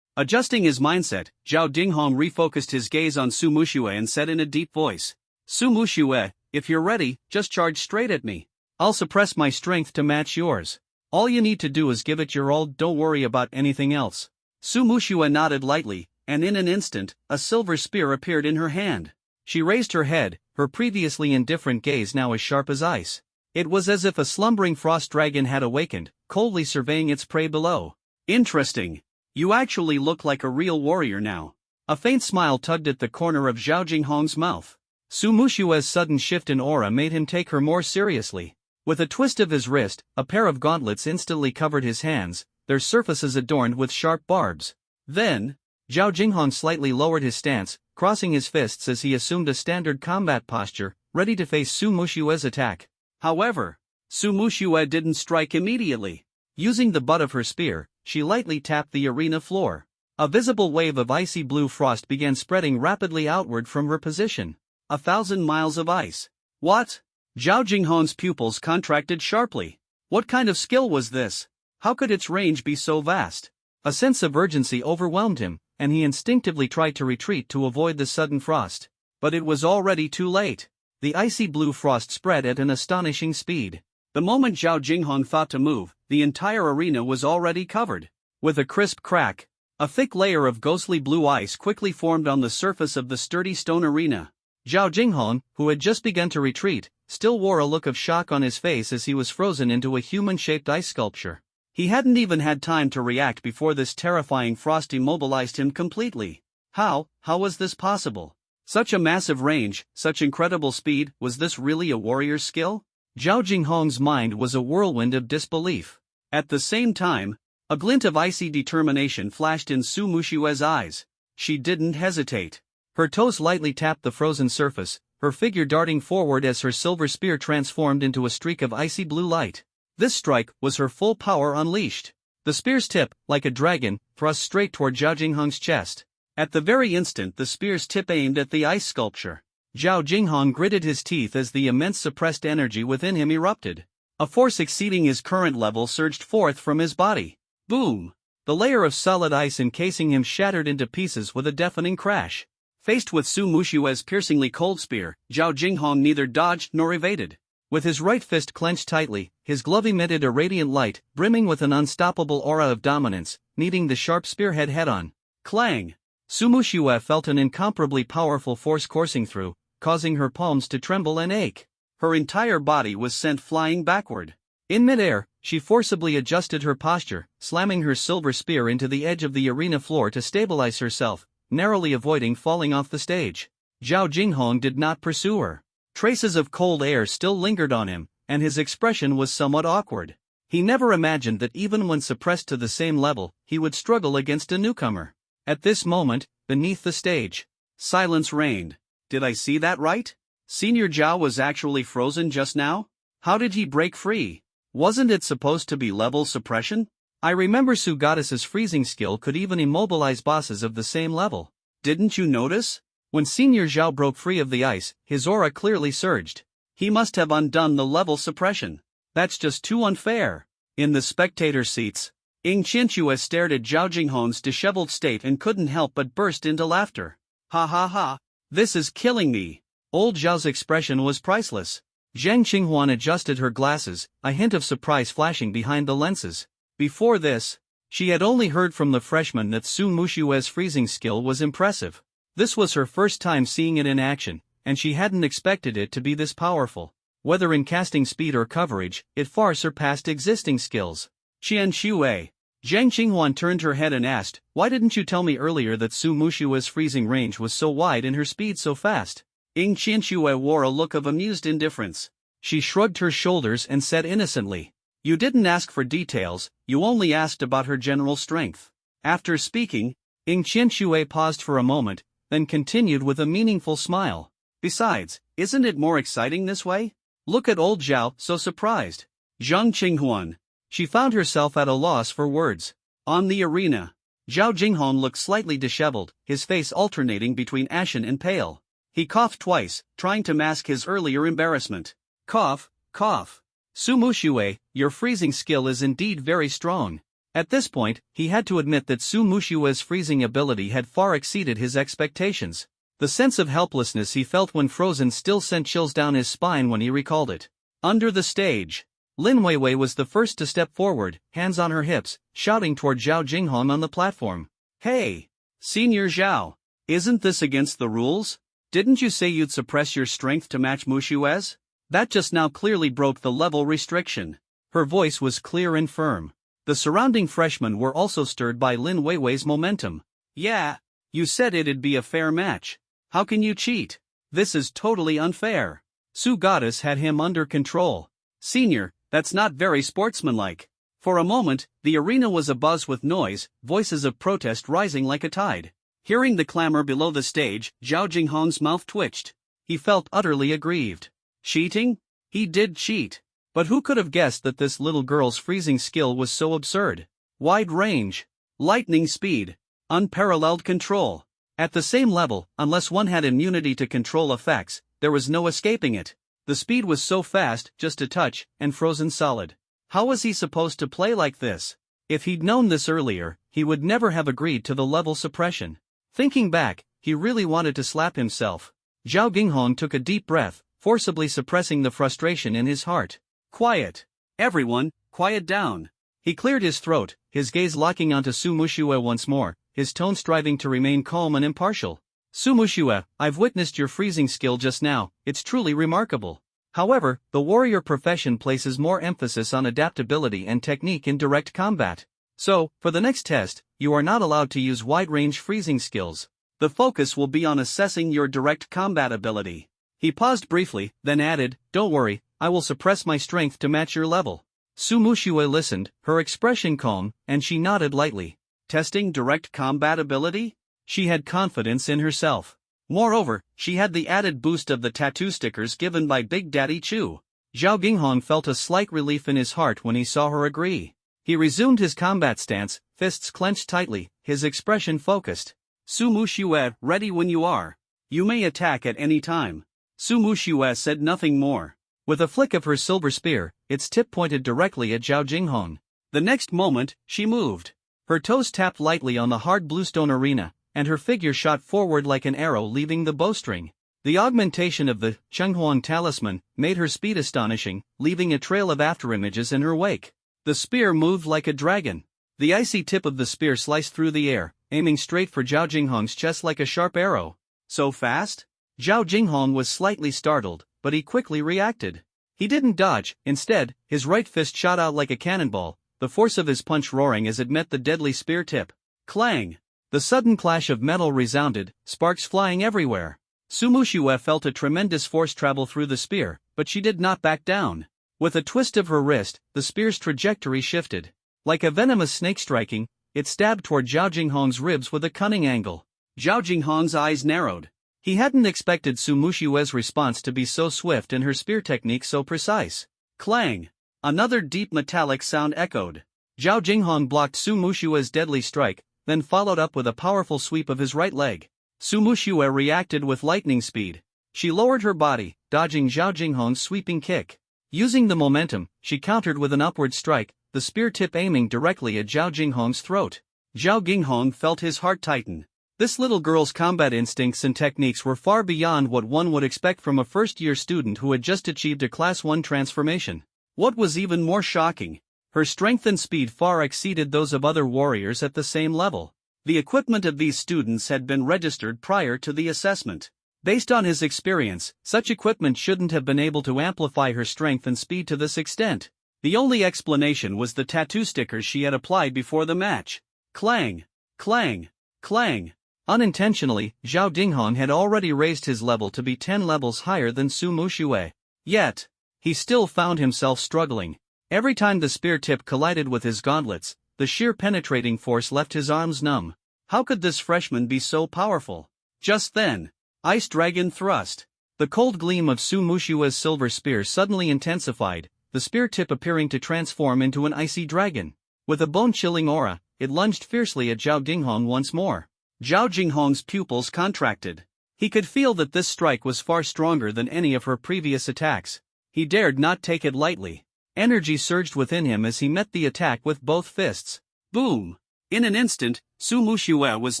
Adjusting his mindset, Zhao Jinghong refocused his gaze on Su Muxue and said in a deep voice, "Su Muxue, if you're ready, just charge straight at me. I'll suppress my strength to match yours. All you need to do is give it your all, don't worry about anything else." Su Muxue nodded lightly, and in an instant, a silver spear appeared in her hand. She raised her head, her previously indifferent gaze now as sharp as ice. It was as if a slumbering frost dragon had awakened, coldly surveying its prey below. "Interesting. You actually look like a real warrior now." A faint smile tugged at the corner of Zhao Jinghong's mouth. Su Mushue's sudden shift in aura made him take her more seriously. With a twist of his wrist, a pair of gauntlets instantly covered his hands, their surfaces adorned with sharp barbs. Then, Zhao Jinghong slightly lowered his stance, crossing his fists as he assumed a standard combat posture, ready to face Su Mushue's attack. However, Su Muxue didn't strike immediately. Using the butt of her spear, she lightly tapped the arena floor. A visible wave of icy blue frost began spreading rapidly outward from her position. 1,000 miles of ice. What? Zhao Jinghong's pupils contracted sharply. What kind of skill was this? How could its range be so vast? A sense of urgency overwhelmed him, and he instinctively tried to retreat to avoid the sudden frost. But it was already too late. The icy blue frost spread at an astonishing speed. The moment Zhao Jinghong thought to move, the entire arena was already covered. With a crisp crack, a thick layer of ghostly blue ice quickly formed on the surface of the sturdy stone arena. Zhao Jinghong, who had just begun to retreat, still wore a look of shock on his face as he was frozen into a human-shaped ice sculpture. He hadn't even had time to react before this terrifying frost immobilized him completely. How was this possible? Such a massive range, such incredible speed, was this really a warrior's skill? Zhao Jinghong's mind was a whirlwind of disbelief. At the same time, a glint of icy determination flashed in Su Mushue's eyes. She didn't hesitate. Her toes lightly tapped the frozen surface, her figure darting forward as her silver spear transformed into a streak of icy blue light. This strike was her full power unleashed. The spear's tip, like a dragon, thrust straight toward Zhao Jinghong's chest. At the very instant the spear's tip aimed at the ice sculpture, Zhao Jinghong gritted his teeth as the immense suppressed energy within him erupted. A force exceeding his current level surged forth from his body. Boom! The layer of solid ice encasing him shattered into pieces with a deafening crash. Faced with Su Mushue's piercingly cold spear, Zhao Jinghong neither dodged nor evaded. With his right fist clenched tightly, his glove emitted a radiant light, brimming with an unstoppable aura of dominance, meeting the sharp spearhead head-on. Clang! Su Muxue felt an incomparably powerful force coursing through, causing her palms to tremble and ache. Her entire body was sent flying backward. In midair, she forcibly adjusted her posture, slamming her silver spear into the edge of the arena floor to stabilize herself, narrowly avoiding falling off the stage. Zhao Jinghong did not pursue her. Traces of cold air still lingered on him, and his expression was somewhat awkward. He never imagined that even when suppressed to the same level, he would struggle against a newcomer. At this moment, beneath the stage, silence reigned. Did I see that right? Senior Zhao was actually frozen just now? How did he break free? Wasn't it supposed to be level suppression? I remember Su Goddess's freezing skill could even immobilize bosses of the same level. Didn't you notice? When Senior Zhao broke free of the ice, his aura clearly surged. He must have undone the level suppression. That's just too unfair. In the spectator seats, Ying Qianxue stared at Zhao Jinghong's disheveled state and couldn't help but burst into laughter. Ha ha ha! This is killing me! Old Zhao's expression was priceless. Zhang Qinghuan adjusted her glasses, a hint of surprise flashing behind the lenses. Before this, she had only heard from the freshman that Su Mushue's freezing skill was impressive. This was her first time seeing it in action, and she hadn't expected it to be this powerful. Whether in casting speed or coverage, it far surpassed existing skills. Qian Xue. Zhang Qinghuan turned her head and asked, "Why didn't you tell me earlier that Su Mushue's freezing range was so wide and her speed so fast?" Ying Qianxue wore a look of amused indifference. She shrugged her shoulders and said innocently, "You didn't ask for details, you only asked about her general strength." After speaking, Ying Qianxue paused for a moment, then continued with a meaningful smile. "Besides, isn't it more exciting this way? Look at old Zhao, so surprised." Zhang Qinghuan. She found herself at a loss for words. On the arena, Zhao Jinghong looked slightly disheveled, his face alternating between ashen and pale. He coughed twice, trying to mask his earlier embarrassment. Cough, cough. Su Muxue, your freezing skill is indeed very strong. At this point, he had to admit that Su Muxue's freezing ability had far exceeded his expectations. The sense of helplessness he felt when frozen still sent chills down his spine when he recalled it. Under the stage, Lin Weiwei was the first to step forward, hands on her hips, shouting toward Zhao Jinghong on the platform. Hey! Senior Zhao! Isn't this against the rules? Didn't you say you'd suppress your strength to match Mushue's? That just now clearly broke the level restriction. Her voice was clear and firm. The surrounding freshmen were also stirred by Lin Weiwei's momentum. Yeah, you said it'd be a fair match. How can you cheat? This is totally unfair. Su Goddess had him under control. Senior, that's not very sportsmanlike. For a moment, the arena was abuzz with noise, voices of protest rising like a tide. Hearing the clamor below the stage, Zhao Jinghong's mouth twitched. He felt utterly aggrieved. Cheating? He did cheat. But who could have guessed that this little girl's freezing skill was so absurd? Wide range, lightning speed, unparalleled control. At the same level, unless one had immunity to control effects, there was no escaping it. The speed was so fast, just a touch, and frozen solid. How was he supposed to play like this? If he'd known this earlier, he would never have agreed to the level suppression. Thinking back, he really wanted to slap himself. Zhao Jinghong took a deep breath, forcibly suppressing the frustration in his heart. Quiet. Everyone, quiet down. He cleared his throat, his gaze locking onto Su Muxue once more, his tone striving to remain calm and impartial. Su Muxue, I've witnessed your freezing skill just now, it's truly remarkable. However, the warrior profession places more emphasis on adaptability and technique in direct combat. So, for the next test, you are not allowed to use wide-range freezing skills. The focus will be on assessing your direct combat ability. He paused briefly, then added, don't worry, I will suppress my strength to match your level. Su Muxue listened, her expression calm, and she nodded lightly. Testing direct combat ability? She had confidence in herself. Moreover, she had the added boost of the tattoo stickers given by Big Daddy Chu. Zhao Jinghong felt a slight relief in his heart when he saw her agree. He resumed his combat stance, fists clenched tightly, his expression focused. Su Muxue, ready when you are. You may attack at any time. Su Muxue said nothing more. With a flick of her silver spear, its tip pointed directly at Zhao Jinghong. The next moment, she moved. Her toes tapped lightly on the hard bluestone arena, and her figure shot forward like an arrow leaving the bowstring. The augmentation of the Chenghuang talisman made her speed astonishing, leaving a trail of afterimages in her wake. The spear moved like a dragon. The icy tip of the spear sliced through the air, aiming straight for Zhao Jinghong's chest like a sharp arrow. So fast? Zhao Jinghong was slightly startled, but he quickly reacted. He didn't dodge, instead, his right fist shot out like a cannonball, the force of his punch roaring as it met the deadly spear tip. Clang! The sudden clash of metal resounded, sparks flying everywhere. Su Muxue felt a tremendous force travel through the spear, but she did not back down. With a twist of her wrist, the spear's trajectory shifted. Like a venomous snake striking, it stabbed toward Zhao Jinghong's ribs with a cunning angle. Zhao Jinghong's eyes narrowed. He hadn't expected Su Muxue's response to be so swift and her spear technique so precise. Clang! Another deep metallic sound echoed. Zhao Jinghong blocked Su Muxue's deadly strike, then followed up with a powerful sweep of his right leg. Su Muxue reacted with lightning speed. She lowered her body, dodging Zhao Jinghong's sweeping kick. Using the momentum, she countered with an upward strike, the spear tip aiming directly at Zhao Jinghong's throat. Zhao Jinghong felt his heart tighten. This little girl's combat instincts and techniques were far beyond what one would expect from a first-year student who had just achieved a Class 1 transformation. What was even more shocking, her strength and speed far exceeded those of other warriors at the same level. The equipment of these students had been registered prior to the assessment. Based on his experience, such equipment shouldn't have been able to amplify her strength and speed to this extent. The only explanation was the tattoo stickers she had applied before the match. Clang! Clang! Clang! Unintentionally, Zhao Jinghong had already raised his level to be 10 levels higher than Su Muxue. Yet, he still found himself struggling. Every time the spear tip collided with his gauntlets, the sheer penetrating force left his arms numb. How could this freshman be so powerful? Just then, Ice Dragon thrust. The cold gleam of Su Muxue's silver spear suddenly intensified, the spear tip appearing to transform into an icy dragon. With a bone-chilling aura, it lunged fiercely at Zhao Dinghong once more. Zhao Jinghong's pupils contracted. He could feel that this strike was far stronger than any of her previous attacks. He dared not take it lightly. Energy surged within him as he met the attack with both fists. Boom! In an instant, Su Muxue was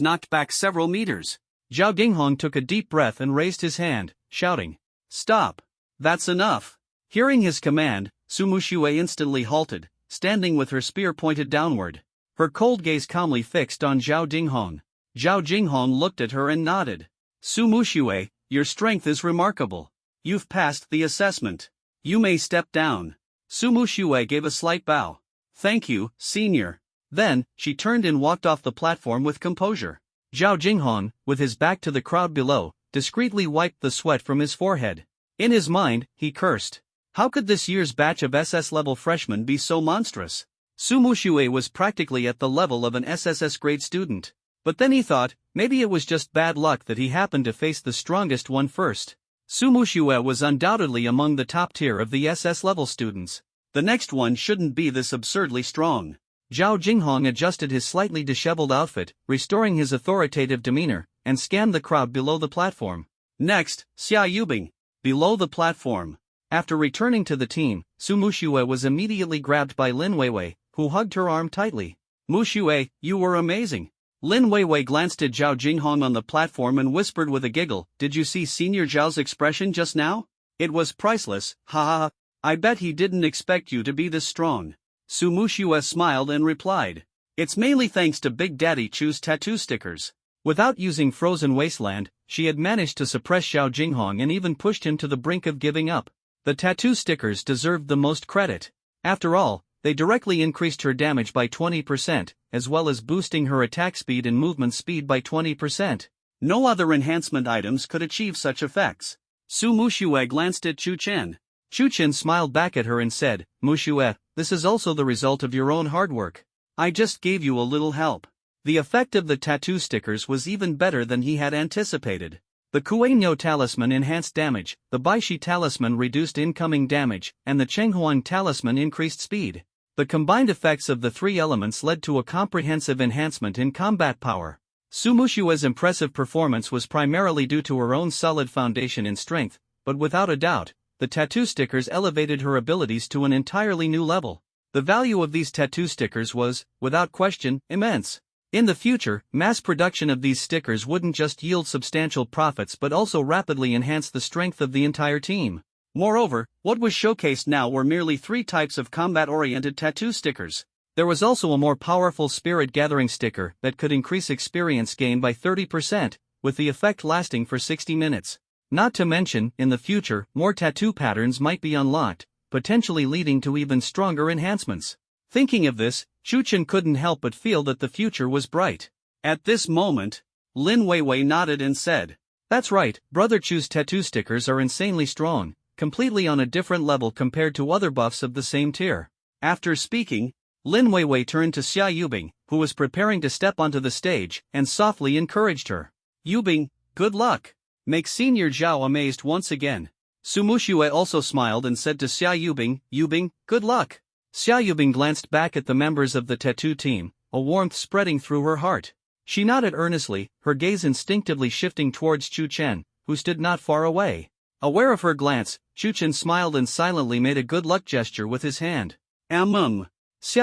knocked back several meters. Zhao Dinghong took a deep breath and raised his hand, shouting, "Stop! That's enough!" Hearing his command, Su Muxue instantly halted, standing with her spear pointed downward. Her cold gaze calmly fixed on Zhao Dinghong. Zhao Jinghong looked at her and nodded. "Su Muxue, your strength is remarkable. You've passed the assessment. You may step down." Su Muxue gave a slight bow. "Thank you, senior." Then, she turned and walked off the platform with composure. Zhao Jinghong, with his back to the crowd below, discreetly wiped the sweat from his forehead. In his mind, he cursed. How could this year's batch of SS-level freshmen be so monstrous? Su Muxue was practically at the level of an SSS grade student. But then he thought, maybe it was just bad luck that he happened to face the strongest one first. Su Muxue was undoubtedly among the top tier of the SS-level students. The next one shouldn't be this absurdly strong. Zhao Jinghong adjusted his slightly disheveled outfit, restoring his authoritative demeanor, and scanned the crowd below the platform. Next, Xia Yubing. Below the platform. After returning to the team, Su Muxue was immediately grabbed by Lin Weiwei, who hugged her arm tightly. "Muxue, you were amazing." Lin Weiwei glanced at Zhao Jinghong on the platform and whispered with a giggle, "Did you see Senior Zhao's expression just now? It was priceless, ha ha ha. I bet he didn't expect you to be this strong." Su Muxue smiled and replied, "It's mainly thanks to Big Daddy Chu's tattoo stickers." Without using Frozen Wasteland, she had managed to suppress Zhao Jinghong and even pushed him to the brink of giving up. The tattoo stickers deserved the most credit. After all, they directly increased her damage by 20%, as well as boosting her attack speed and movement speed by 20%. No other enhancement items could achieve such effects. Su Muxue glanced at Chu Chen. Chu Chen smiled back at her and said, "Muxue, this is also the result of your own hard work. I just gave you a little help." The effect of the tattoo stickers was even better than he had anticipated. The Kuei-no talisman enhanced damage, the Baishi talisman reduced incoming damage, and the Chenghuang talisman increased speed. The combined effects of the three elements led to a comprehensive enhancement in combat power. Su Muxue's impressive performance was primarily due to her own solid foundation in strength, but without a doubt, the tattoo stickers elevated her abilities to an entirely new level. The value of these tattoo stickers was, without question, immense. In the future, mass production of these stickers wouldn't just yield substantial profits but also rapidly enhance the strength of the entire team. Moreover, what was showcased now were merely 3 types of combat-oriented tattoo stickers. There was also a more powerful spirit-gathering sticker that could increase experience gain by 30%, with the effect lasting for 60 minutes. Not to mention, in the future, more tattoo patterns might be unlocked, potentially leading to even stronger enhancements. Thinking of this, Chu Chen couldn't help but feel that the future was bright. At this moment, Lin Weiwei nodded and said, "That's right, Brother Chu's tattoo stickers are insanely strong, completely on a different level compared to other buffs of the same tier." After speaking, Lin Weiwei turned to Xia Yubing, who was preparing to step onto the stage, and softly encouraged her. "Yubing, good luck. Make Senior Zhao amazed once again." Su Muxue also smiled and said to Xia Yubing, "Yubing, good luck." Xia Yubing glanced back at the members of the tattoo team, a warmth spreading through her heart. She nodded earnestly, her gaze instinctively shifting towards Chu Chen, who stood not far away. Aware of her glance, Chu Chen smiled and silently made a good luck gesture with his hand. Xia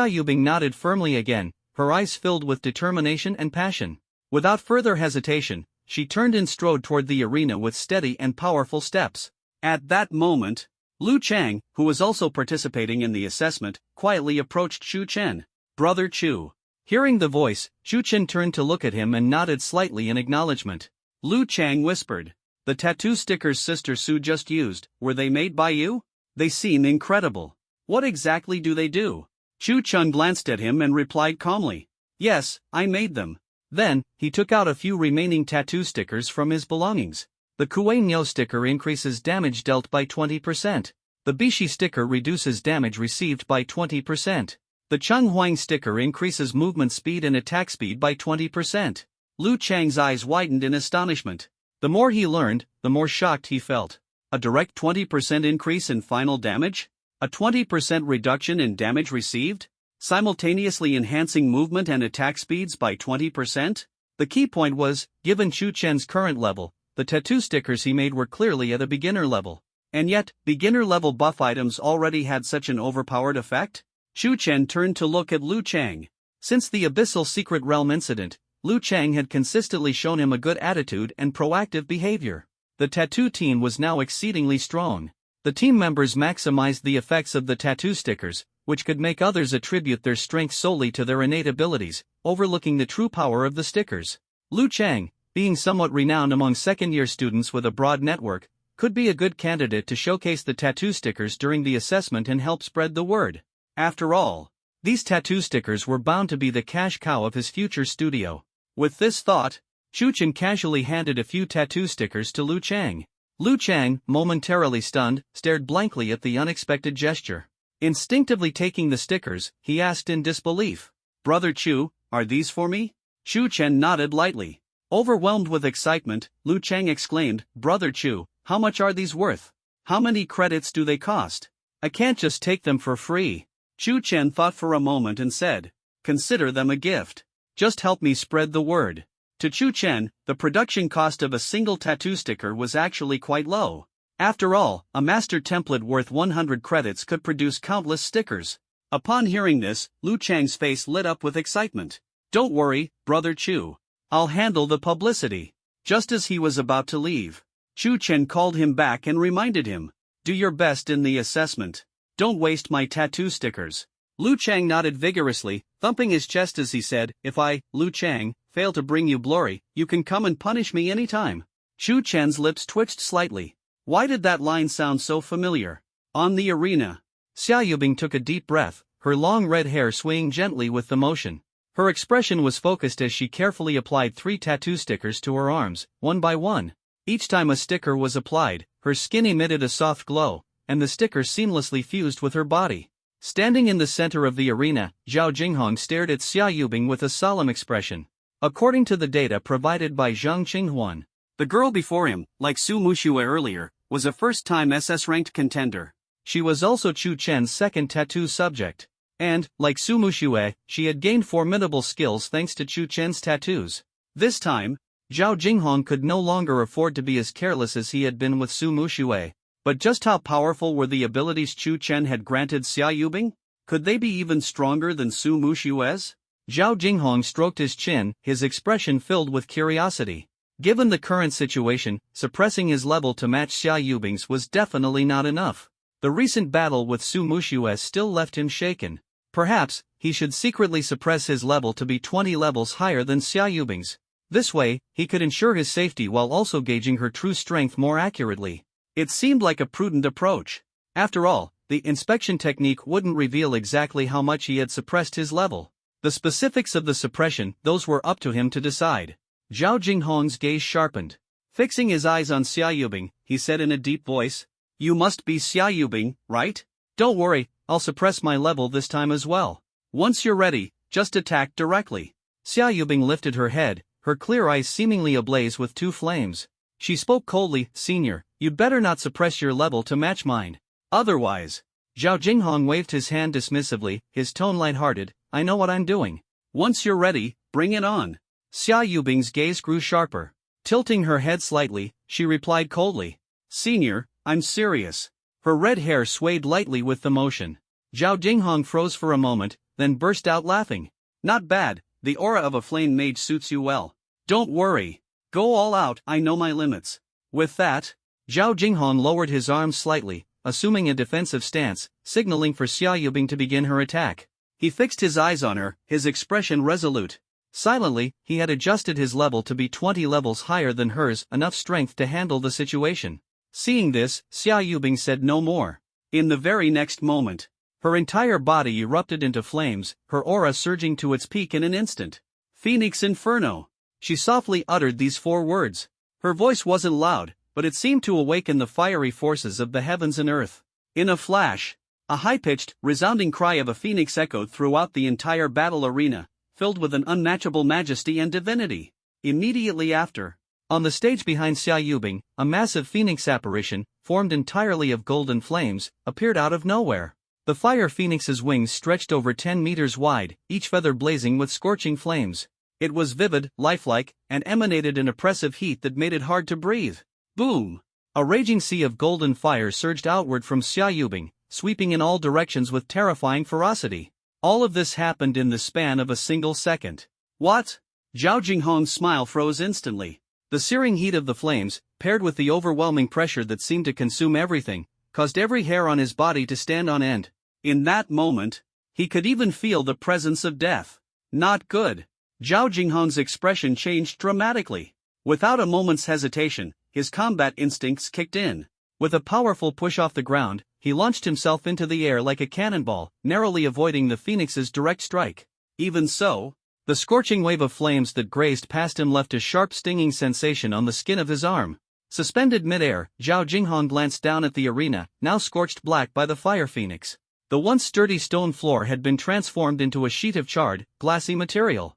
Yubing nodded firmly again, her eyes filled with determination and passion. Without further hesitation, she turned and strode toward the arena with steady and powerful steps. At that moment, Lu Chang, who was also participating in the assessment, quietly approached Chu Chen. "Brother Chu." Hearing the voice, Chu Chen turned to look at him and nodded slightly in acknowledgement. Lu Chang whispered, "The tattoo stickers Sister Su just used, were they made by you? They seem incredible. What exactly do they do?" Chu Chen glanced at him and replied calmly, "Yes, I made them." Then, he took out a few remaining tattoo stickers from his belongings. The Kuei-no sticker increases damage dealt by 20%. The Bishi sticker reduces damage received by 20%. The Chenghuang sticker increases movement speed and attack speed by 20%. Lu Chang's eyes widened in astonishment. The more he learned, the more shocked he felt. A direct 20% increase in final damage? A 20% reduction in damage received? simultaneously enhancing movement and attack speeds by 20%? The key point was, given Chu Chen's current level, the tattoo stickers he made were clearly at a beginner level. And yet, beginner-level buff items already had such an overpowered effect? Chu Chen turned to look at Liu Chang. Since the Abyssal Secret Realm incident, Liu Chang had consistently shown him a good attitude and proactive behavior. The tattoo team was now exceedingly strong. The team members maximized the effects of the tattoo stickers, which could make others attribute their strength solely to their innate abilities, overlooking the true power of the stickers. Liu Chang, being somewhat renowned among second-year students with a broad network, could be a good candidate to showcase the tattoo stickers during the assessment and help spread the word. After all, these tattoo stickers were bound to be the cash cow of his future studio. With this thought, Chu Chen casually handed a few tattoo stickers to Liu Chang. Liu Chang, momentarily stunned, stared blankly at the unexpected gesture. Instinctively taking the stickers, he asked in disbelief, "Brother Chu, are these for me?" Chu Chen nodded lightly. Overwhelmed with excitement, Liu Chang exclaimed, "Brother Chu, how much are these worth? How many credits do they cost? I can't just take them for free." Chu Chen thought for a moment and said, "Consider them a gift. Just help me spread the word." To Chu Chen, the production cost of a single tattoo sticker was actually quite low. After all, a master template worth 100 credits could produce countless stickers. Upon hearing this, Liu Chang's face lit up with excitement. "Don't worry, Brother Chu. I'll handle the publicity." Just as he was about to leave, Chu Chen called him back and reminded him, "Do your best in the assessment. Don't waste my tattoo stickers." Liu Chang nodded vigorously, thumping his chest as he said, "If I, Liu Chang, fail to bring you glory, you can come and punish me anytime." Chu Chen's lips twitched slightly. Why did that line sound so familiar? On the arena. Xia Yubing took a deep breath, her long red hair swaying gently with the motion. Her expression was focused as she carefully applied 3 tattoo stickers to her arms, one by one. Each time a sticker was applied, her skin emitted a soft glow, and the sticker seamlessly fused with her body. Standing in the center of the arena, Zhao Jinghong stared at Xia Yubing with a solemn expression. According to the data provided by Zhang Qinghuan, the girl before him, like Su Muxue earlier, was a first-time SS-ranked contender. She was also Chu Chen's second tattoo subject. And, like Su Muxue, she had gained formidable skills thanks to Chu Chen's tattoos. This time, Zhao Jinghong could no longer afford to be as careless as he had been with Su Muxue. But just how powerful were the abilities Chu Chen had granted Xia Yubing? Could they be even stronger than Su Muxue's? Zhao Jinghong stroked his chin, his expression filled with curiosity. Given the current situation, suppressing his level to match Xia Yubing's was definitely not enough. The recent battle with Su Muxue still left him shaken. Perhaps, he should secretly suppress his level to be 20 levels higher than Xia Yubing's. This way, he could ensure his safety while also gauging her true strength more accurately. It seemed like a prudent approach. After all, the inspection technique wouldn't reveal exactly how much he had suppressed his level. The specifics of the suppression, those were up to him to decide. Zhao Jinghong's gaze sharpened. Fixing his eyes on Xia Yubing, he said in a deep voice, "You must be Xia Yubing, right? Don't worry, I'll suppress my level this time as well. Once you're ready, just attack directly." Xia Yubing lifted her head, her clear eyes seemingly ablaze with 2 flames. She spoke coldly, "Senior, you'd better not suppress your level to match mine. Otherwise." Zhao Jinghong waved his hand dismissively, his tone light-hearted, "I know what I'm doing. Once you're ready, bring it on." Xia Yubing's gaze grew sharper. Tilting her head slightly, she replied coldly, "Senior, I'm serious." Her red hair swayed lightly with the motion. Zhao Jinghong froze for a moment, then burst out laughing. "Not bad, the aura of a flame mage suits you well. Don't worry. Go all out, I know my limits." With that, Zhao Jinghong lowered his arms slightly, assuming a defensive stance, signaling for Xia Yubing to begin her attack. He fixed his eyes on her, his expression resolute. Silently, he had adjusted his level to be 20 levels higher than hers, enough strength to handle the situation. Seeing this, Xia Yubing said no more. In the very next moment, her entire body erupted into flames, her aura surging to its peak in an instant. "Phoenix Inferno." She softly uttered these 4 words. Her voice wasn't loud, but it seemed to awaken the fiery forces of the heavens and earth. In a flash, a high-pitched, resounding cry of a phoenix echoed throughout the entire battle arena, filled with an unmatchable majesty and divinity. Immediately after, on the stage behind Xia Yubing, a massive phoenix apparition, formed entirely of golden flames, appeared out of nowhere. The fire phoenix's wings stretched over 10 meters wide, each feather blazing with scorching flames. It was vivid, lifelike, and emanated an oppressive heat that made it hard to breathe. Boom! A raging sea of golden fire surged outward from Xia Yubing, sweeping in all directions with terrifying ferocity. All of this happened in the span of a single second. What? Zhao Jinghong's smile froze instantly. The searing heat of the flames, paired with the overwhelming pressure that seemed to consume everything, caused every hair on his body to stand on end. In that moment, he could even feel the presence of death. Not good. Zhao Jinghong's expression changed dramatically. Without a moment's hesitation, his combat instincts kicked in. With a powerful push off the ground, he launched himself into the air like a cannonball, narrowly avoiding the phoenix's direct strike. Even so, the scorching wave of flames that grazed past him left a sharp stinging sensation on the skin of his arm. Suspended mid-air, Zhao Jinghong glanced down at the arena, now scorched black by the fire phoenix. The once sturdy stone floor had been transformed into a sheet of charred, glassy material.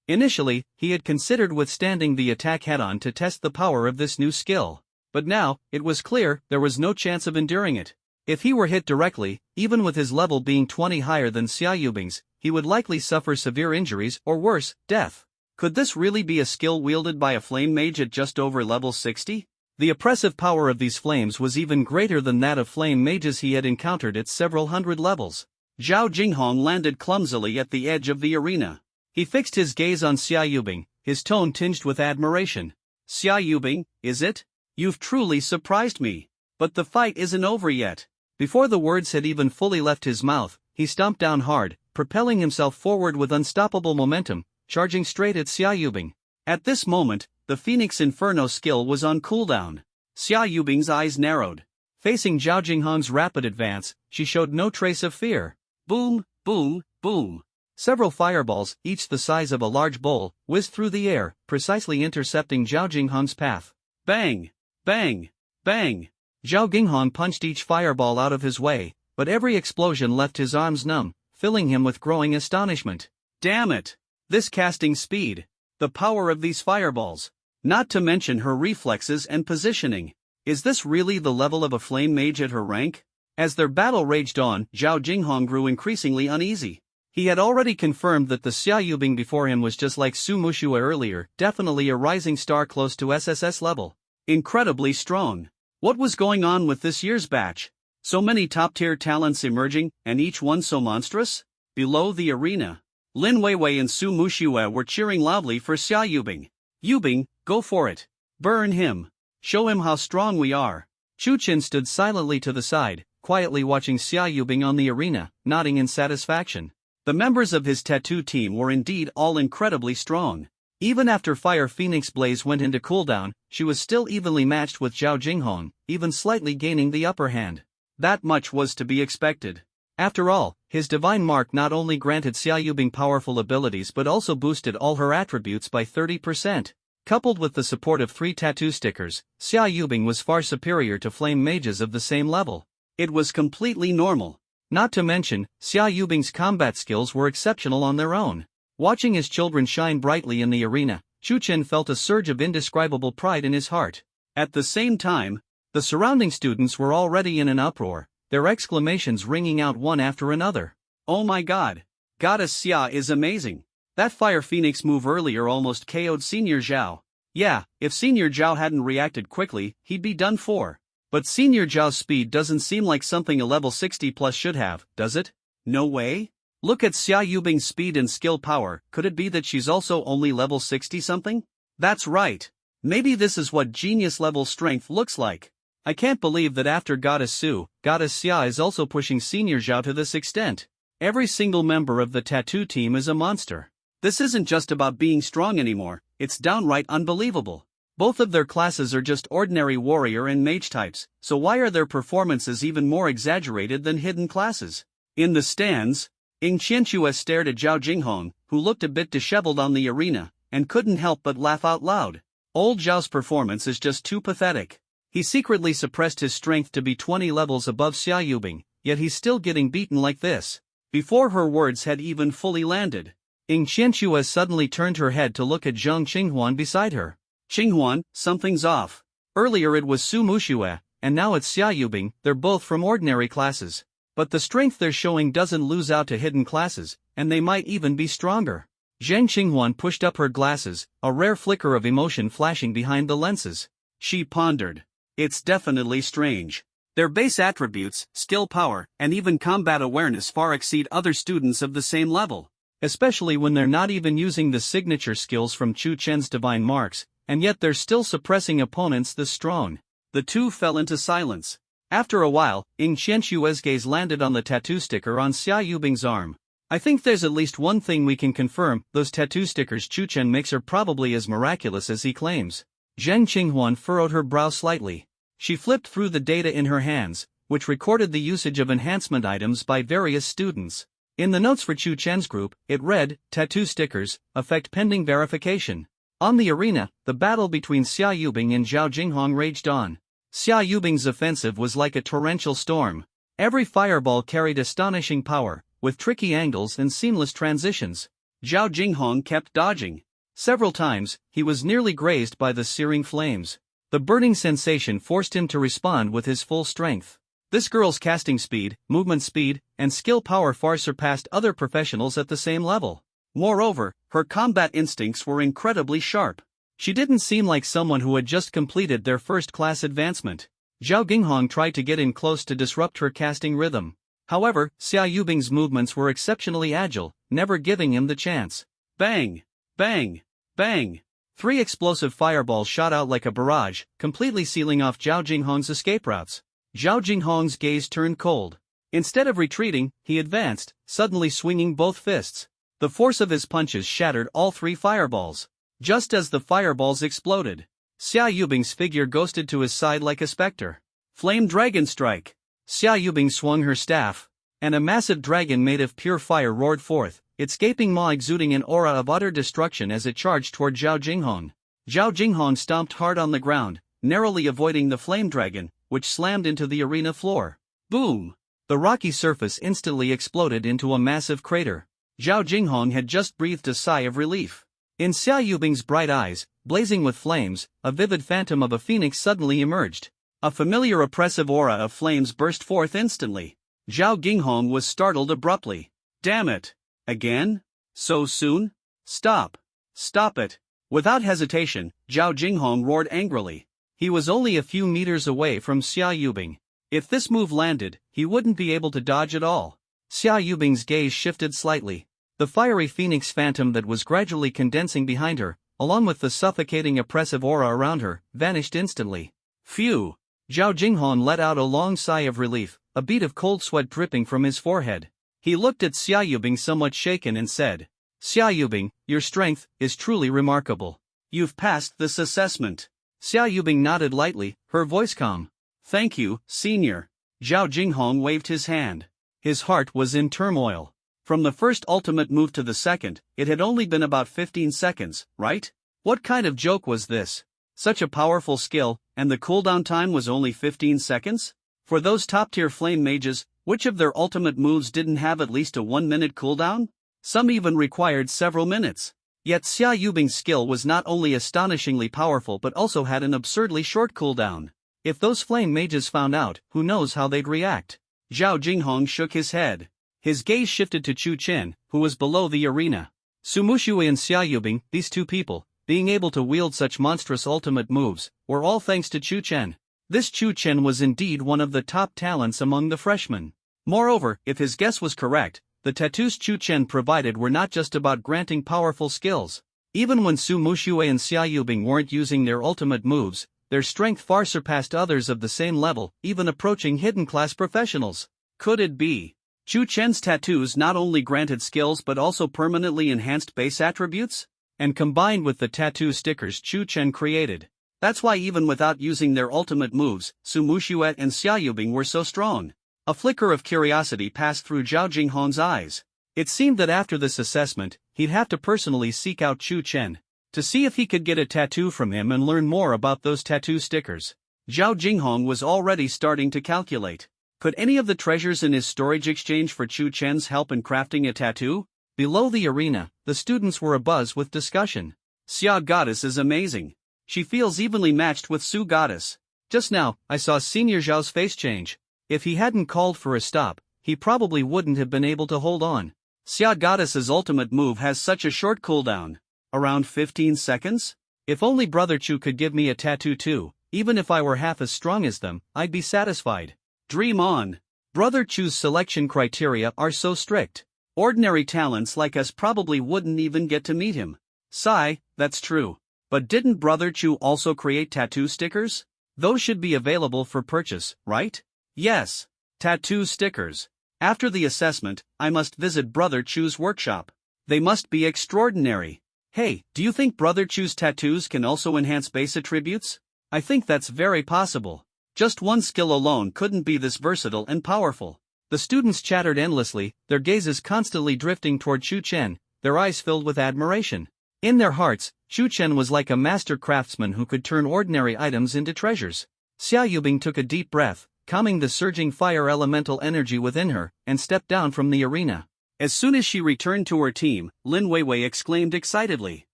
Initially, he had considered withstanding the attack head-on to test the power of this new skill. But now, it was clear, there was no chance of enduring it. If he were hit directly, even with his level being 20 higher than Xia Yubing's, he would likely suffer severe injuries or worse, death. Could this really be a skill wielded by a flame mage at just over level 60? The oppressive power of these flames was even greater than that of flame mages he had encountered at several hundred levels. Zhao Jinghong landed clumsily at the edge of the arena. He fixed his gaze on Xia Yubing, his tone tinged with admiration. Xia Yubing, is it? You've truly surprised me. But the fight isn't over yet. Before the words had even fully left his mouth, he stomped down hard, propelling himself forward with unstoppable momentum, charging straight at Xia Yubing. At this moment, the Phoenix Inferno skill was on cooldown. Xia Yubing's eyes narrowed. Facing Zhao Jinghong's rapid advance, she showed no trace of fear. Boom, boom, boom. Several fireballs, each the size of a large bowl, whizzed through the air, precisely intercepting Zhao Jinghong's path. Bang! Bang! Bang! Zhao Jinghong punched each fireball out of his way, but every explosion left his arms numb, filling him with growing astonishment. Damn it! This casting speed! The power of these fireballs! Not to mention her reflexes and positioning. Is this really the level of a flame mage at her rank? As their battle raged on, Zhao Jinghong grew increasingly uneasy. He had already confirmed that the Xia Yubing before him was just like Su Muxue earlier, definitely a rising star close to SSS level. Incredibly strong. What was going on with this year's batch? So many top-tier talents emerging, and each one so monstrous? Below the arena, Lin Weiwei and Su Muxue were cheering loudly for Xia Yubing. Yubing, go for it. Burn him. Show him how strong we are. Chu Qin stood silently to the side, quietly watching Xia Yubing on the arena, nodding in satisfaction. The members of his tattoo team were indeed all incredibly strong. Even after Fire Phoenix Blaze went into cooldown, she was still evenly matched with Zhao Jinghong, even slightly gaining the upper hand. That much was to be expected. After all, his divine mark not only granted Xia Yubing powerful abilities but also boosted all her attributes by 30%. Coupled with the support of 3 tattoo stickers, Xia Yubing was far superior to flame mages of the same level. It was completely normal. Not to mention, Xia Yubing's combat skills were exceptional on their own. Watching his children shine brightly in the arena, Chu Qin felt a surge of indescribable pride in his heart. At the same time, the surrounding students were already in an uproar, their exclamations ringing out one after another. Oh my god! Goddess Xia is amazing! That Fire Phoenix move earlier almost KO'd Senior Zhao. Yeah, if Senior Zhao hadn't reacted quickly, he'd be done for. But Senior Zhao's speed doesn't seem like something a level 60 plus should have, does it? No way? Look at Xia Yubing's speed and skill power, could it be that she's also only level 60 something? That's right. Maybe this is what genius level strength looks like. I can't believe that after Goddess Su, Goddess Xia is also pushing Senior Zhao to this extent. Every single member of the tattoo team is a monster. This isn't just about being strong anymore, it's downright unbelievable. Both of their classes are just ordinary warrior and mage types, so why are their performances even more exaggerated than hidden classes? In the stands, Ying Qianxue stared at Zhao Jinghong, who looked a bit disheveled on the arena, and couldn't help but laugh out loud. Old Zhao's performance is just too pathetic. He secretly suppressed his strength to be 20 levels above Xia Yubing, yet he's still getting beaten like this. Before her words had even fully landed, Ying Qianxue suddenly turned her head to look at Zheng Qinghuan beside her. Qinghuan, something's off. Earlier it was Su Muxue, and now it's Xia Yubing, they're both from ordinary classes. But the strength they're showing doesn't lose out to hidden classes, and they might even be stronger. Zhang Qinghuan pushed up her glasses, a rare flicker of emotion flashing behind the lenses. She pondered. It's definitely strange. Their base attributes, skill power, and even combat awareness far exceed other students of the same level. Especially when they're not even using the signature skills from Chu Chen's divine marks, and yet they're still suppressing opponents this strong. The two fell into silence. After a while, Ying Qianshu's gaze landed on the tattoo sticker on Xia Yubing's arm. I think there's at least one thing we can confirm, those tattoo stickers Chu Chen makes are probably as miraculous as he claims. Zhang Qinghuan furrowed her brow slightly. She flipped through the data in her hands, which recorded the usage of enhancement items by various students. In the notes for Chu Chen's group, it read, tattoo stickers, effect pending verification. On the arena, the battle between Xia Yubing and Zhao Jinghong raged on. Xia Yubing's offensive was like a torrential storm. Every fireball carried astonishing power, with tricky angles and seamless transitions. Zhao Jinghong kept dodging. Several times, he was nearly grazed by the searing flames. The burning sensation forced him to respond with his full strength. This girl's casting speed, movement speed, and skill power far surpassed other professionals at the same level. Moreover, her combat instincts were incredibly sharp. She didn't seem like someone who had just completed their first-class advancement. Zhao Jinghong tried to get in close to disrupt her casting rhythm. However, Xia Yubing's movements were exceptionally agile, never giving him the chance. Bang! Bang! Bang! 3 explosive fireballs shot out like a barrage, completely sealing off Zhao Jinghong's escape routes. Zhao Jinghong's gaze turned cold. Instead of retreating, he advanced, suddenly swinging both fists. The force of his punches shattered all 3 fireballs. Just as the fireballs exploded, Xia Yubing's figure ghosted to his side like a specter. Flame Dragon Strike! Xia Yubing swung her staff, and a massive dragon made of pure fire roared forth, its gaping maw exuding an aura of utter destruction as it charged toward Zhao Jinghong. Zhao Jinghong stomped hard on the ground, narrowly avoiding the flame dragon, which slammed into the arena floor. Boom! The rocky surface instantly exploded into a massive crater. Zhao Jinghong had just breathed a sigh of relief. In Xia Yubing's bright eyes, blazing with flames, a vivid phantom of a phoenix suddenly emerged. A familiar oppressive aura of flames burst forth instantly. Zhao Jinghong was startled abruptly. Damn it! Again? So soon? Stop! Stop it! Without hesitation, Zhao Jinghong roared angrily. He was only a few meters away from Xia Yubing. If this move landed, he wouldn't be able to dodge at all. Xia Yubing's gaze shifted slightly. The fiery phoenix phantom that was gradually condensing behind her, along with the suffocating oppressive aura around her, vanished instantly. Phew! Zhao Jinghong let out a long sigh of relief, a bead of cold sweat dripping from his forehead. He looked at Xia Yubing somewhat shaken and said, Xia Yubing, your strength is truly remarkable. You've passed this assessment. Xia Yubing nodded lightly, her voice calm. Thank you, senior. Zhao Jinghong waved his hand. His heart was in turmoil. From the first ultimate move to the second, it had only been about 15 seconds, right? What kind of joke was this? Such a powerful skill, and the cooldown time was only 15 seconds? For those top-tier flame mages, which of their ultimate moves didn't have at least a 1-minute cooldown? Some even required several minutes. Yet Xia Yubing's skill was not only astonishingly powerful but also had an absurdly short cooldown. If those flame mages found out, who knows how they'd react? Zhao Jinghong shook his head. His gaze shifted to Chu Chen, who was below the arena. Su Mushui and Xia Yubing, these two people, being able to wield such monstrous ultimate moves, were all thanks to Chu Chen. This Chu Chen was indeed one of the top talents among the freshmen. Moreover, if his guess was correct, the tattoos Chu Chen provided were not just about granting powerful skills. Even when Su Mushui and Xia Yubing weren't using their ultimate moves, their strength far surpassed others of the same level, even approaching hidden class professionals. Could it be? Chu Chen's tattoos not only granted skills but also permanently enhanced base attributes? And combined with the tattoo stickers Chu Chen created. That's why even without using their ultimate moves, Su Mushui and Xia Yubing were so strong. A flicker of curiosity passed through Zhao Jinghong's eyes. It seemed that after this assessment, he'd have to personally seek out Chu Chen, to see if he could get a tattoo from him and learn more about those tattoo stickers. Zhao Jinghong was already starting to calculate. Could any of the treasures in his storage exchange for Chu Chen's help in crafting a tattoo? Below the arena, the students were abuzz with discussion. Xia Goddess is amazing. She feels evenly matched with Su Goddess. Just now, I saw Senior Zhao's face change. If he hadn't called for a stop, he probably wouldn't have been able to hold on. Xia Goddess's ultimate move has such a short cooldown. Around 15 seconds? If only Brother Chu could give me a tattoo too, even if I were half as strong as them, I'd be satisfied. Dream on. Brother Chu's selection criteria are so strict. Ordinary talents like us probably wouldn't even get to meet him. Sigh, that's true. But didn't Brother Chu also create tattoo stickers? Those should be available for purchase, right? Yes. Tattoo stickers. After the assessment, I must visit Brother Chu's workshop. They must be extraordinary. Hey, do you think Brother Chu's tattoos can also enhance base attributes? I think that's very possible. Just one skill alone couldn't be this versatile and powerful. The students chattered endlessly, their gazes constantly drifting toward Chu Chen, their eyes filled with admiration. In their hearts, Chu Chen was like a master craftsman who could turn ordinary items into treasures. Xia Yubing took a deep breath, calming the surging fire elemental energy within her, and stepped down from the arena. As soon as she returned to her team, Lin Weiwei exclaimed excitedly,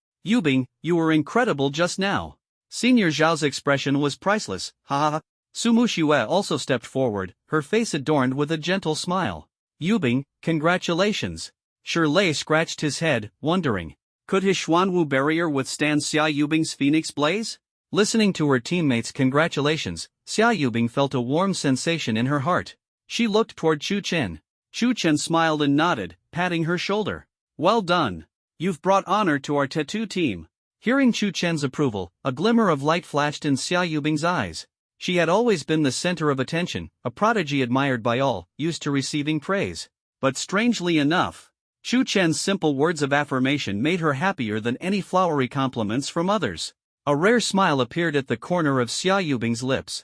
"Yubing, you were incredible just now." Senior Zhao's expression was priceless, ha ha. Sumu Xue also stepped forward, her face adorned with a gentle smile. "Yubing, congratulations." Shirlei scratched his head, wondering, could his Xuanwu barrier withstand Xia Yubing's phoenix blaze? Listening to her teammates' congratulations, Xia Yubing felt a warm sensation in her heart. She looked toward Chu Chen. Chu Chen smiled and nodded, patting her shoulder. Well done. You've brought honor to our tattoo team. Hearing Chu Chen's approval, a glimmer of light flashed in Xia Yubing's eyes. She had always been the center of attention, a prodigy admired by all, used to receiving praise. But strangely enough, Chu Chen's simple words of affirmation made her happier than any flowery compliments from others. A rare smile appeared at the corner of Xia Yubing's lips.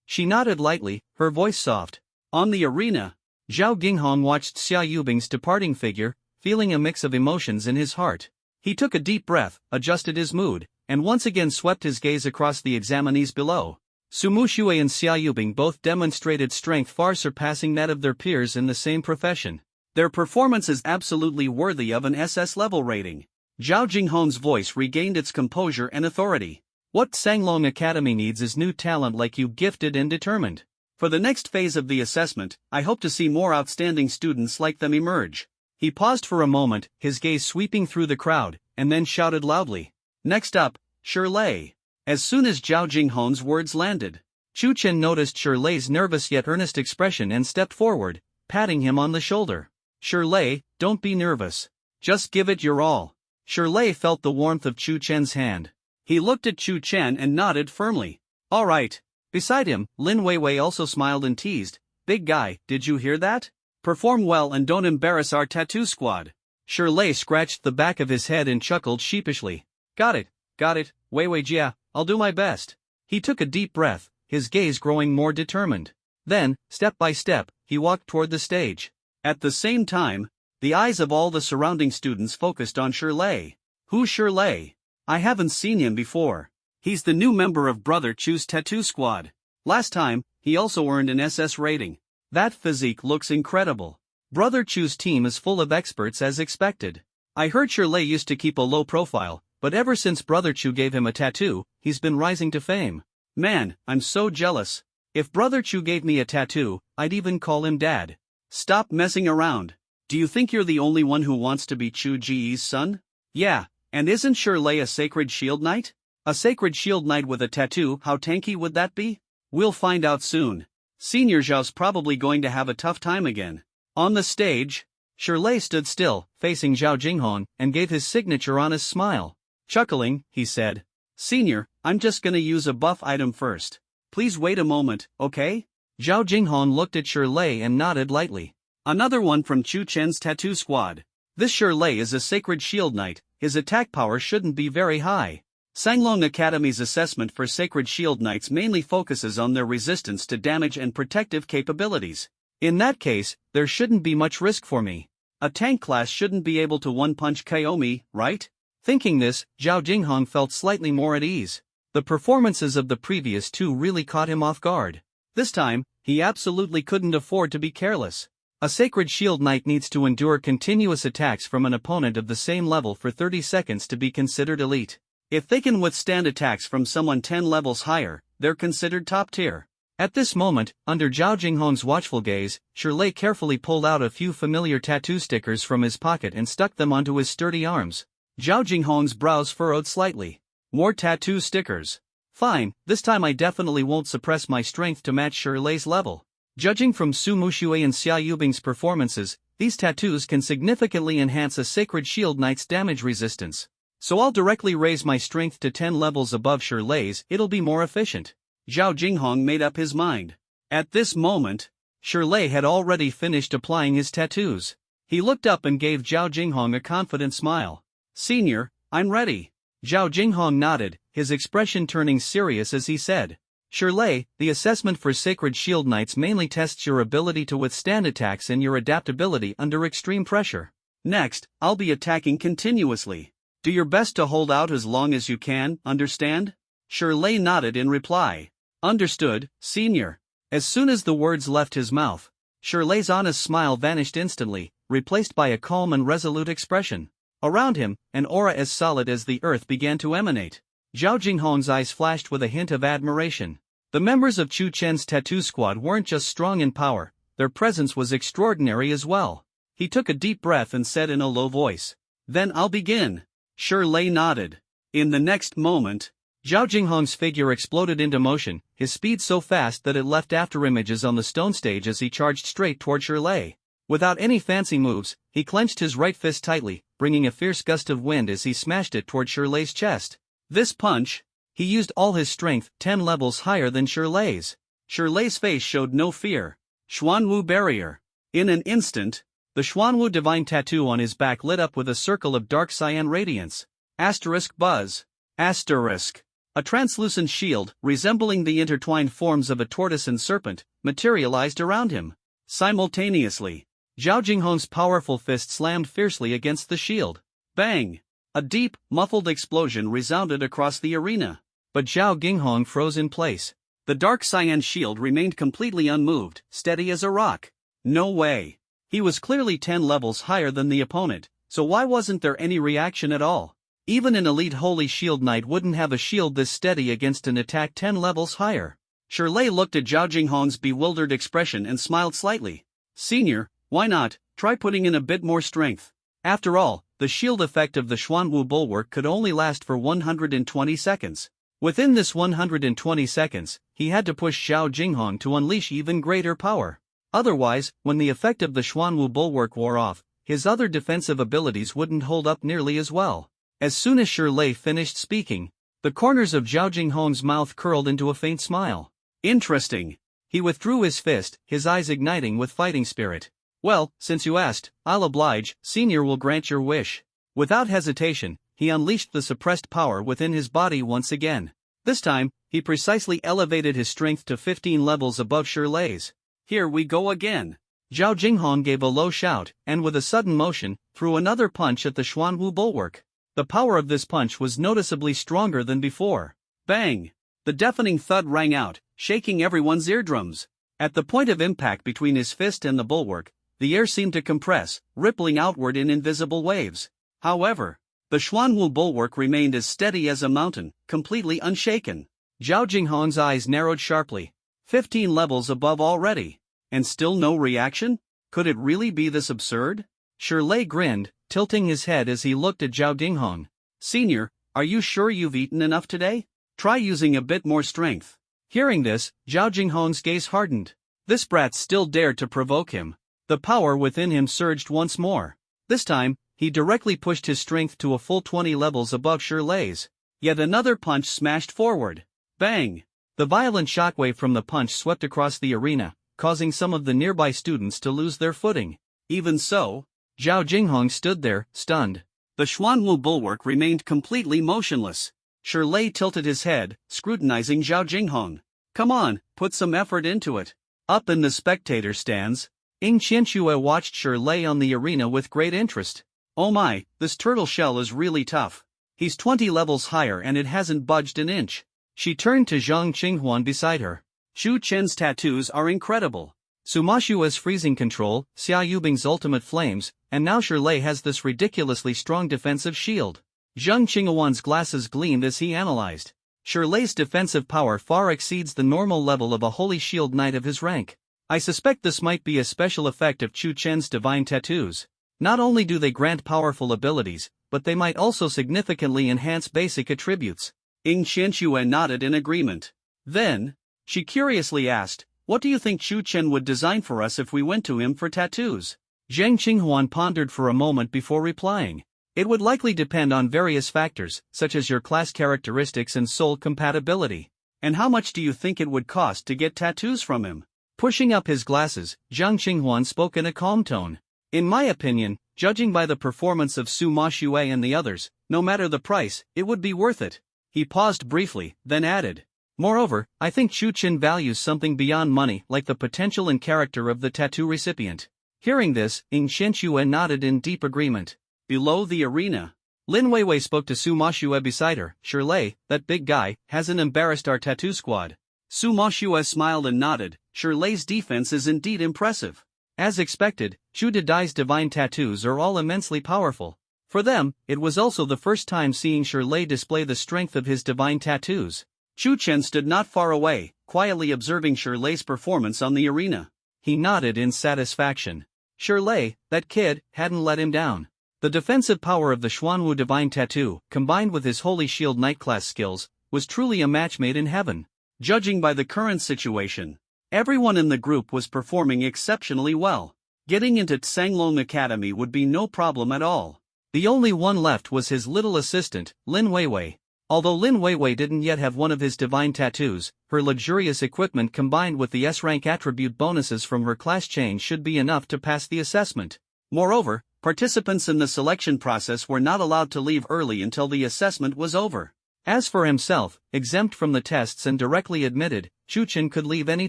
She nodded lightly, her voice soft. On the arena, Zhao Ginghong watched Xia Yubing's departing figure, feeling a mix of emotions in his heart. He took a deep breath, adjusted his mood, and once again swept his gaze across the examinees below. Sumu Xue and Xia Yubing both demonstrated strength far surpassing that of their peers in the same profession. Their performance is absolutely worthy of an SS level rating. Zhao Jinghong's voice regained its composure and authority. What Sanglong Academy needs is new talent like you, gifted and determined. For the next phase of the assessment, I hope to see more outstanding students like them emerge. He paused for a moment, his gaze sweeping through the crowd, and then shouted loudly. Next up, Shirlei. As soon as Zhao Jinghong's words landed, Chu Chen noticed Shirlei's nervous yet earnest expression and stepped forward, patting him on the shoulder. Shirlei, don't be nervous. Just give it your all. Shirlei felt the warmth of Chu Chen's hand. He looked at Chu Chen and nodded firmly. All right. Beside him, Lin Weiwei also smiled and teased. Big guy, did you hear that? Perform well and don't embarrass our tattoo squad. Shirlei scratched the back of his head and chuckled sheepishly. Got it, Weiwei Jia, I'll do my best. He took a deep breath, his gaze growing more determined. Then, step by step, he walked toward the stage. At the same time, the eyes of all the surrounding students focused on Shirlei. Who's Shirlei? I haven't seen him before. He's the new member of Brother Chu's tattoo squad. Last time, he also earned an SS rating. That physique looks incredible. Brother Chu's team is full of experts as expected. I heard Shirlei used to keep a low profile, but ever since Brother Chu gave him a tattoo, he's been rising to fame. Man, I'm so jealous. If Brother Chu gave me a tattoo, I'd even call him Dad. Stop messing around. Do you think you're the only one who wants to be Chu Ji's son? Yeah, and isn't Shirlei a sacred shield knight? A sacred shield knight with a tattoo, how tanky would that be? We'll find out soon. Senior Zhao's probably going to have a tough time again. On the stage, Shirlei stood still, facing Zhao Jinghong, and gave his signature on his smile. Chuckling, he said, Senior, I'm just gonna use a buff item first. Please wait a moment, okay? Zhao Jinghong looked at Shirlei and nodded lightly. Another one from Chu Chen's tattoo squad. This Shirlei is a sacred shield knight, his attack power shouldn't be very high. Sanglong Academy's assessment for sacred shield knights mainly focuses on their resistance to damage and protective capabilities. In that case, there shouldn't be much risk for me. A tank class shouldn't be able to one-punch KO me, right? Thinking this, Zhao Jinghong felt slightly more at ease. The performances of the previous two really caught him off guard. This time, he absolutely couldn't afford to be careless. A sacred shield knight needs to endure continuous attacks from an opponent of the same level for 30 seconds to be considered elite. If they can withstand attacks from someone 10 levels higher, they're considered top tier. At this moment, under Zhao Jinghong's watchful gaze, Shirley carefully pulled out a few familiar tattoo stickers from his pocket and stuck them onto his sturdy arms. Zhao Jinghong's brows furrowed slightly. More tattoo stickers. Fine, this time I definitely won't suppress my strength to match Shirley's level. Judging from Su Mushui and Xia Yubing's performances, these tattoos can significantly enhance a Sacred Shield Knight's damage resistance. So I'll directly raise my strength to 10 levels above Shirley's, it'll be more efficient. Zhao Jinghong made up his mind. At this moment, Shirley had already finished applying his tattoos. He looked up and gave Zhao Jinghong a confident smile. Senior, I'm ready. Zhao Jinghong nodded, his expression turning serious as he said. Shirley, the assessment for Sacred Shield Knights mainly tests your ability to withstand attacks and your adaptability under extreme pressure. Next, I'll be attacking continuously. Do your best to hold out as long as you can, understand? Shirley nodded in reply. Understood, Senior. As soon as the words left his mouth, Shirley's honest smile vanished instantly, replaced by a calm and resolute expression. Around him, an aura as solid as the earth began to emanate. Zhao Jinghong's eyes flashed with a hint of admiration. The members of Chu Chen's tattoo squad weren't just strong in power, their presence was extraordinary as well. He took a deep breath and said in a low voice, "Then I'll begin." Shirley nodded. In the next moment, Zhao Jinghong's figure exploded into motion, his speed so fast that it left afterimages on the stone stage as he charged straight toward Shirley. Without any fancy moves, he clenched his right fist tightly, bringing a fierce gust of wind as he smashed it toward Shirley's chest. This punch, he used all his strength, 10 levels higher than Shirley's. Shirley's face showed no fear. Xuanwu Barrier. In an instant, the Xuanwu Divine tattoo on his back lit up with a circle of dark cyan radiance. Asterisk buzz. Asterisk. A translucent shield, resembling the intertwined forms of a tortoise and serpent, materialized around him. Simultaneously, Zhao Jinghong's powerful fist slammed fiercely against the shield. Bang! A deep, muffled explosion resounded across the arena. But Zhao Jinghong froze in place. The dark cyan shield remained completely unmoved, steady as a rock. No way. He was clearly 10 levels higher than the opponent, so why wasn't there any reaction at all? Even an elite Holy Shield Knight wouldn't have a shield this steady against an attack 10 levels higher. Shirley looked at Zhao Jinghong's bewildered expression and smiled slightly. Senior, why not, try putting in a bit more strength. After all, the shield effect of the Xuanwu bulwark could only last for 120 seconds. Within this 120 seconds, he had to push Zhao Jinghong to unleash even greater power. Otherwise, when the effect of the Xuanwu bulwark wore off, his other defensive abilities wouldn't hold up nearly as well. As soon as Shirley finished speaking, the corners of Zhao Jinghong's mouth curled into a faint smile. Interesting. He withdrew his fist, his eyes igniting with fighting spirit. Well, since you asked, I'll oblige, Senior will grant your wish. Without hesitation, he unleashed the suppressed power within his body once again. This time, he precisely elevated his strength to 15 levels above Shirley's. Here we go again. Zhao Jinghong gave a low shout, and with a sudden motion, threw another punch at the Xuanwu bulwark. The power of this punch was noticeably stronger than before. Bang! The deafening thud rang out, shaking everyone's eardrums. At the point of impact between his fist and the bulwark, the air seemed to compress, rippling outward in invisible waves. However, the Xuanwu bulwark remained as steady as a mountain, completely unshaken. Zhao Jinghong's eyes narrowed sharply. 15 levels above already. And still no reaction? Could it really be this absurd? Shirley grinned, tilting his head as he looked at Zhao Jinghong. Senior, are you sure you've eaten enough today? Try using a bit more strength. Hearing this, Zhao Jinghong's gaze hardened. This brat still dared to provoke him. The power within him surged once more. This time, he directly pushed his strength to a full 20 levels above Shirley's. Yet another punch smashed forward. Bang! The violent shockwave from the punch swept across the arena, causing some of the nearby students to lose their footing. Even so, Zhao Jinghong stood there, stunned. The Xuanwu bulwark remained completely motionless. Shirley tilted his head, scrutinizing Zhao Jinghong. Come on, put some effort into it. Up in the spectator stands, Ying Qianxue watched Shirley on the arena with great interest. Oh my, this turtle shell is really tough. He's 20 levels higher and it hasn't budged an inch. She turned to Zhang Qinghuan beside her. Chu Chen's tattoos are incredible. Sima Xue's freezing control, Xia Yubing's ultimate flames, and now Shirley has this ridiculously strong defensive shield. Zhang Qinghuan's glasses gleamed as he analyzed. Shirley's defensive power far exceeds the normal level of a Holy Shield Knight of his rank. I suspect this might be a special effect of Chu Chen's divine tattoos. Not only do they grant powerful abilities, but they might also significantly enhance basic attributes. Ying Qianxue nodded in agreement. Then, she curiously asked, "What do you think Chu Chen would design for us if we went to him for tattoos?" Zhang Qinghuan pondered for a moment before replying. It would likely depend on various factors, such as your class characteristics and soul compatibility. "And how much do you think it would cost to get tattoos from him?" Pushing up his glasses, Zhang Qinghuan spoke in a calm tone. "In my opinion, judging by the performance of Su Ma Xue and the others, no matter the price, it would be worth it." He paused briefly, then added, "Moreover, I think Chu Chen values something beyond money, like the potential and character of the tattoo recipient." Hearing this, Ying Qianxue nodded in deep agreement. Below the arena, Lin Weiwei spoke to Su Ma Xue beside her. "Shirley, that big guy, hasn't embarrassed our tattoo squad." Su Ma Xue smiled and nodded. "Shirley's defense is indeed impressive." As expected, Chu Dadai's divine tattoos are all immensely powerful. For them, it was also the first time seeing Shirley display the strength of his divine tattoos. Chu Chen stood not far away, quietly observing Shirley's performance on the arena. He nodded in satisfaction. Shirley, that kid, hadn't let him down. The defensive power of the Xuanwu divine tattoo, combined with his Holy Shield Knight class skills, was truly a match made in heaven. Judging by the current situation, everyone in the group was performing exceptionally well. Getting into Tsanglong Academy would be no problem at all. The only one left was his little assistant, Lin Weiwei. Although Lin Weiwei didn't yet have one of his divine tattoos, her luxurious equipment combined with the S-rank attribute bonuses from her class change should be enough to pass the assessment. Moreover, participants in the selection process were not allowed to leave early until the assessment was over. As for himself, exempt from the tests and directly admitted, Chu Chen could leave any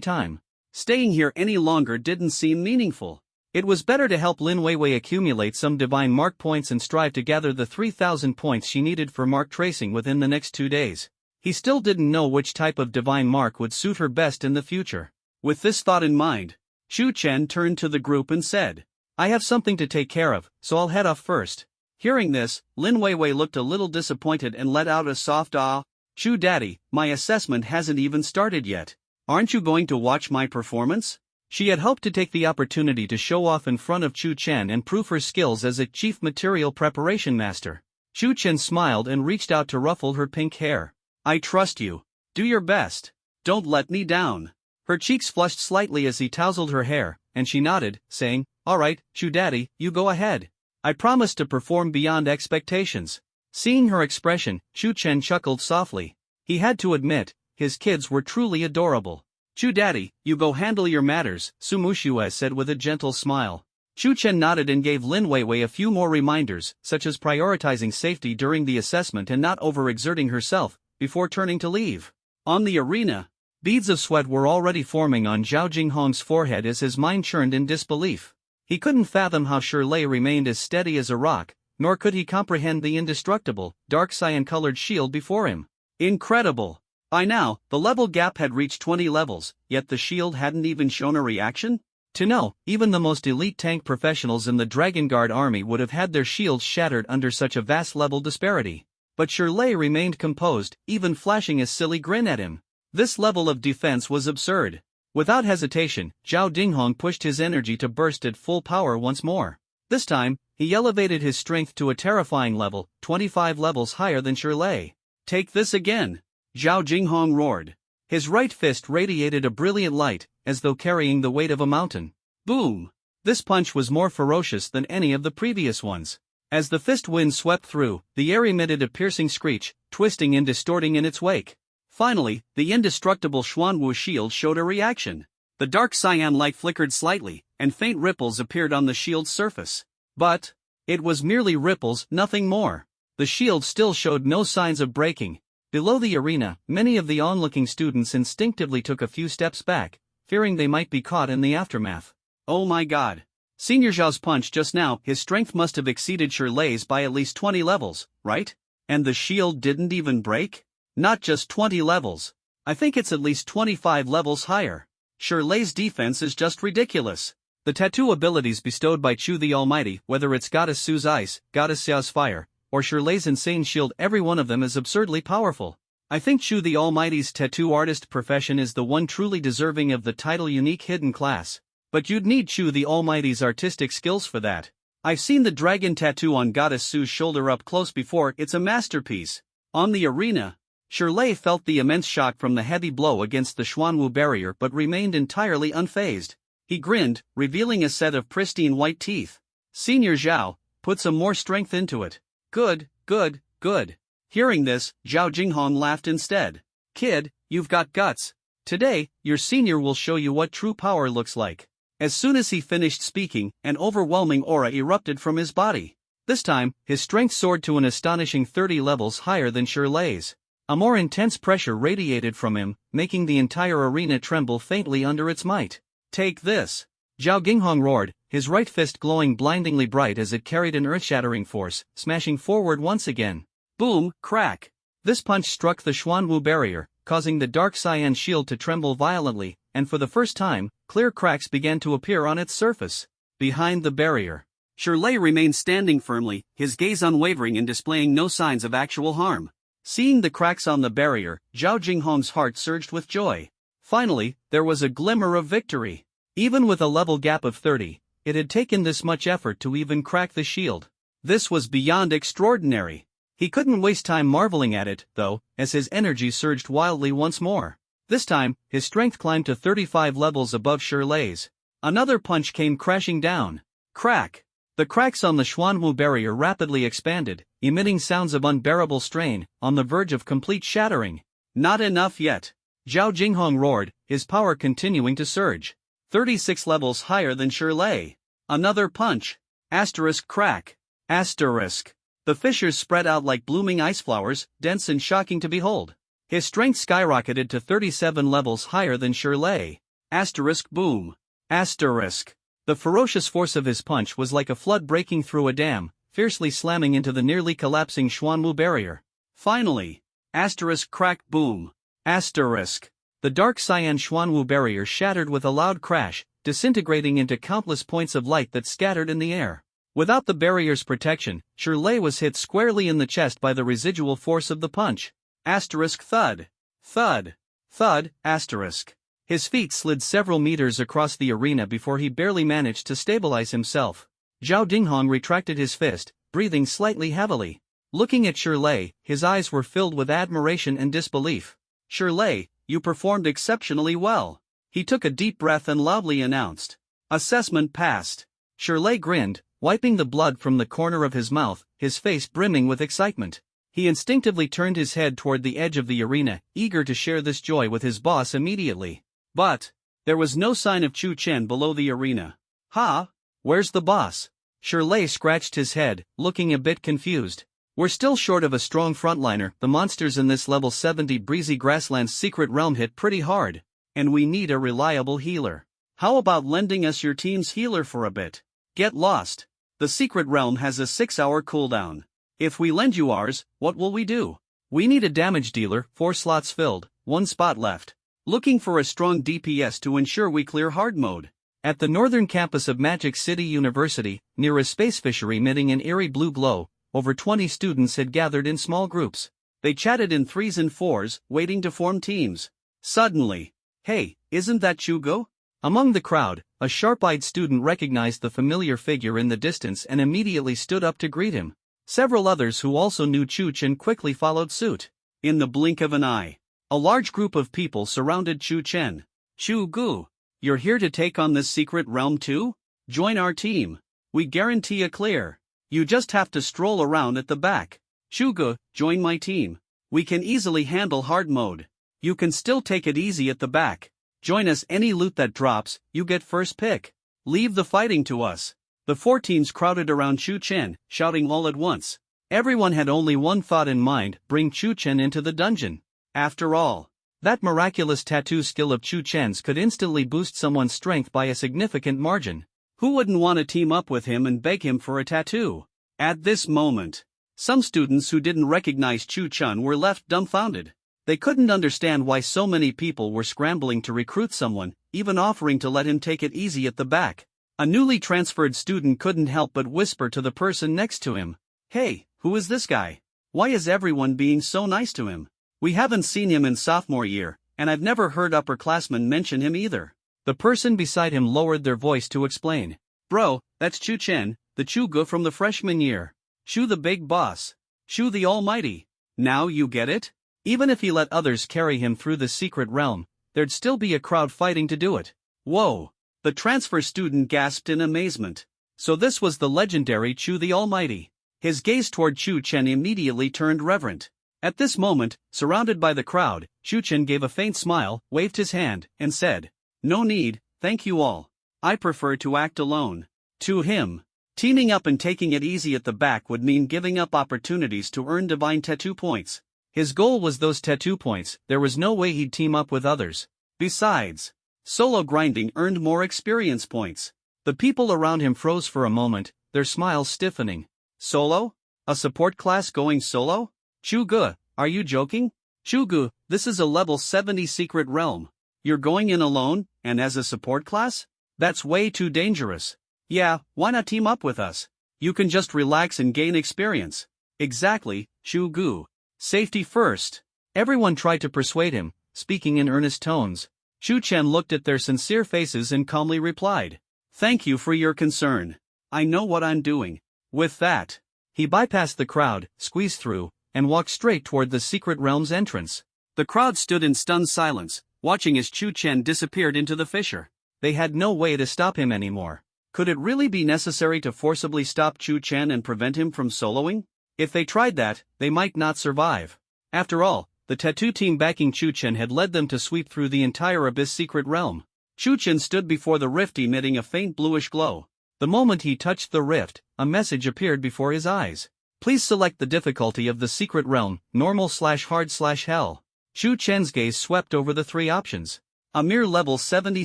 time. Staying here any longer didn't seem meaningful. It was better to help Lin Weiwei accumulate some divine mark points and strive to gather the 3,000 points she needed for mark tracing within the next 2 days. He still didn't know which type of divine mark would suit her best in the future. With this thought in mind, Chu Chen turned to the group and said, "I have something to take care of, so I'll head off first." Hearing this, Lin Weiwei looked a little disappointed and let out a soft ah. "Chu Daddy, my assessment hasn't even started yet. Aren't you going to watch my performance?" She had hoped to take the opportunity to show off in front of Chu Chen and prove her skills as a chief material preparation master. Chu Chen smiled and reached out to ruffle her pink hair. "I trust you. Do your best. Don't let me down." Her cheeks flushed slightly as he tousled her hair, and she nodded, saying, "All right, Chu Daddy, you go ahead. I promise to perform beyond expectations." Seeing her expression, Chu Chen chuckled softly. He had to admit, his kids were truly adorable. "Chu Daddy, you go handle your matters," Su Ma Xue said with a gentle smile. Chu Chen nodded and gave Lin Weiwei a few more reminders, such as prioritizing safety during the assessment and not overexerting herself, before turning to leave. On the arena, beads of sweat were already forming on Zhao Jinghong's forehead as his mind churned in disbelief. He couldn't fathom how Shirley remained as steady as a rock, nor could he comprehend the indestructible, dark cyan-colored shield before him. Incredible! By now, the level gap had reached 20 levels, yet the shield hadn't even shown a reaction? To know, even the most elite tank professionals in the Dragon Guard army would have had their shields shattered under such a vast level disparity. But Shirley remained composed, even flashing a silly grin at him. This level of defense was absurd. Without hesitation, Zhao Dinghong pushed his energy to burst at full power once more. This time, he elevated his strength to a terrifying level, 25 levels higher than Shirley. "Take this again!" Zhao Jinghong roared. His right fist radiated a brilliant light, as though carrying the weight of a mountain. Boom! This punch was more ferocious than any of the previous ones. As the fist wind swept through, the air emitted a piercing screech, twisting and distorting in its wake. Finally, the indestructible Xuanwu shield showed a reaction. The dark cyan light flickered slightly, and faint ripples appeared on the shield's surface. But it was merely ripples, nothing more. The shield still showed no signs of breaking. Below the arena, many of the onlooking students instinctively took a few steps back, fearing they might be caught in the aftermath. Oh my god. Senior Zhao's punch just now, his strength must have exceeded Shirley's by at least 20 levels, right? And the shield didn't even break? Not just 20 levels. I think it's at least 25 levels higher. Shirley's defense is just ridiculous. The tattoo abilities bestowed by Chu the Almighty, whether it's Goddess Su's Ice, Goddess Xiao's Fire, or Shirley's insane shield, every one of them is absurdly powerful. I think Chu the Almighty's tattoo artist profession is the one truly deserving of the title unique hidden class. But you'd need Chu the Almighty's artistic skills for that. I've seen the dragon tattoo on Goddess Su's shoulder up close before. It's a masterpiece. On the arena, Shirley felt the immense shock from the heavy blow against the Xuanwu barrier but remained entirely unfazed. He grinned, revealing a set of pristine white teeth. Senior Zhao, put some more strength into it. Good, good, good. Hearing this, Zhao Jinghong laughed instead. Kid, you've got guts. Today, your senior will show you what true power looks like. As soon as he finished speaking, an overwhelming aura erupted from his body. This time, his strength soared to an astonishing 30 levels higher than Shirley's. A more intense pressure radiated from him, making the entire arena tremble faintly under its might. Take this! Zhao Jinghong roared, his right fist glowing blindingly bright as it carried an earth-shattering force, smashing forward once again. Boom, crack! This punch struck the Xuanwu barrier, causing the dark cyan shield to tremble violently, and for the first time, clear cracks began to appear on its surface. Behind the barrier, Shirley remained standing firmly, his gaze unwavering and displaying no signs of actual harm. Seeing the cracks on the barrier, Zhao Jinghong's heart surged with joy. Finally, there was a glimmer of victory. Even with a level gap of 30, it had taken this much effort to even crack the shield. This was beyond extraordinary. He couldn't waste time marveling at it, though, as his energy surged wildly once more. This time, his strength climbed to 35 levels above Shirley's. Another punch came crashing down. Crack! The cracks on the Xuanwu barrier rapidly expanded, emitting sounds of unbearable strain, on the verge of complete shattering. Not enough yet. Zhao Jinghong roared, his power continuing to surge. 36 levels higher than Shirley. Another punch. Asterisk crack. Asterisk. The fissures spread out like blooming ice flowers, dense and shocking to behold. His strength skyrocketed to 37 levels higher than Shirley. Asterisk boom. Asterisk. The ferocious force of his punch was like a flood breaking through a dam, fiercely slamming into the nearly collapsing Xuanwu barrier. Finally. Asterisk crack boom. Asterisk. The dark cyan Xuanwu barrier shattered with a loud crash, disintegrating into countless points of light that scattered in the air. Without the barrier's protection, Shirley was hit squarely in the chest by the residual force of the punch. Asterisk thud. Thud. Thud, asterisk. His feet slid several meters across the arena before he barely managed to stabilize himself. Zhao Jinghong retracted his fist, breathing slightly heavily. Looking at Shirley, his eyes were filled with admiration and disbelief. Shirley, you performed exceptionally well. He took a deep breath and loudly announced. Assessment passed. Shirley grinned, wiping the blood from the corner of his mouth, his face brimming with excitement. He instinctively turned his head toward the edge of the arena, eager to share this joy with his boss immediately. But there was no sign of Chu Chen below the arena. Ha! Where's the boss? Shirley scratched his head, looking a bit confused. We're still short of a strong frontliner. The monsters in this level 70 breezy grassland's secret realm hit pretty hard, and we need a reliable healer. How about lending us your team's healer for a bit? Get lost. The secret realm has a 6-hour cooldown. If we lend you ours, what will we do? We need a damage dealer, 4 slots filled, 1 spot left. Looking for a strong DPS to ensure we clear hard mode. At the northern campus of Magic City University, near a space fishery emitting an eerie blue glow, over 20 students had gathered in small groups. They chatted in 3s and 4s, waiting to form teams. Suddenly, hey, isn't that Chugo? Among the crowd, a sharp-eyed student recognized the familiar figure in the distance and immediately stood up to greet him. Several others who also knew Chu Chen quickly followed suit. In the blink of an eye, a large group of people surrounded Chu Chen. Chu Gu, you're here to take on this secret realm too? Join our team. We guarantee a clear. You just have to stroll around at the back. Chu Gu, join my team. We can easily handle hard mode. You can still take it easy at the back. Join us. Any loot that drops, you get first pick. Leave the fighting to us. The 4 teams crowded around Chu Chen, shouting all at once. Everyone had only one thought in mind: bring Chu Chen into the dungeon. After all, that miraculous tattoo skill of Chu Chen's could instantly boost someone's strength by a significant margin. Who wouldn't want to team up with him and beg him for a tattoo? At this moment, some students who didn't recognize Chu Chen were left dumbfounded. They couldn't understand why so many people were scrambling to recruit someone, even offering to let him take it easy at the back. A newly transferred student couldn't help but whisper to the person next to him, "Hey, who is this guy? Why is everyone being so nice to him? We haven't seen him in sophomore year, and I've never heard upperclassmen mention him either. The person beside him lowered their voice to explain. Bro, that's Chu Chen, the Chu Gu from the freshman year. Chu the big boss. Chu the almighty. Now you get it? Even if he let others carry him through the secret realm, there'd still be a crowd fighting to do it. Whoa! The transfer student gasped in amazement. So this was the legendary Chu the Almighty. His gaze toward Chu Chen immediately turned reverent. At this moment, surrounded by the crowd, Chu Chen gave a faint smile, waved his hand, and said, "No need, thank you all. I prefer to act alone." To him, teaming up and taking it easy at the back would mean giving up opportunities to earn divine tattoo points. His goal was those tattoo points, there was no way he'd team up with others. Besides, solo grinding earned more experience points. The people around him froze for a moment, their smiles stiffening. Solo? A support class going solo? Chu Gu, are you joking? Chu Gu, this is a level 70 secret realm. You're going in alone, and as a support class? That's way too dangerous. Yeah, why not team up with us? You can just relax and gain experience. Exactly, Chu Gu. Safety first. Everyone tried to persuade him, speaking in earnest tones. Chu Chen looked at their sincere faces and calmly replied, "Thank you for your concern. I know what I'm doing." With that, he bypassed the crowd, squeezed through, and walked straight toward the secret realm's entrance. The crowd stood in stunned silence, watching as Chu Chen disappeared into the fissure. They had no way to stop him anymore. Could it really be necessary to forcibly stop Chu Chen and prevent him from soloing? If they tried that, they might not survive. After all, the tattoo team backing Chu Chen had led them to sweep through the entire Abyss secret realm. Chu Chen stood before the rift emitting a faint bluish glow. The moment he touched the rift, a message appeared before his eyes. Please select the difficulty of the secret realm, normal/hard/hell. Chu Chen's gaze swept over the three options. A mere level 70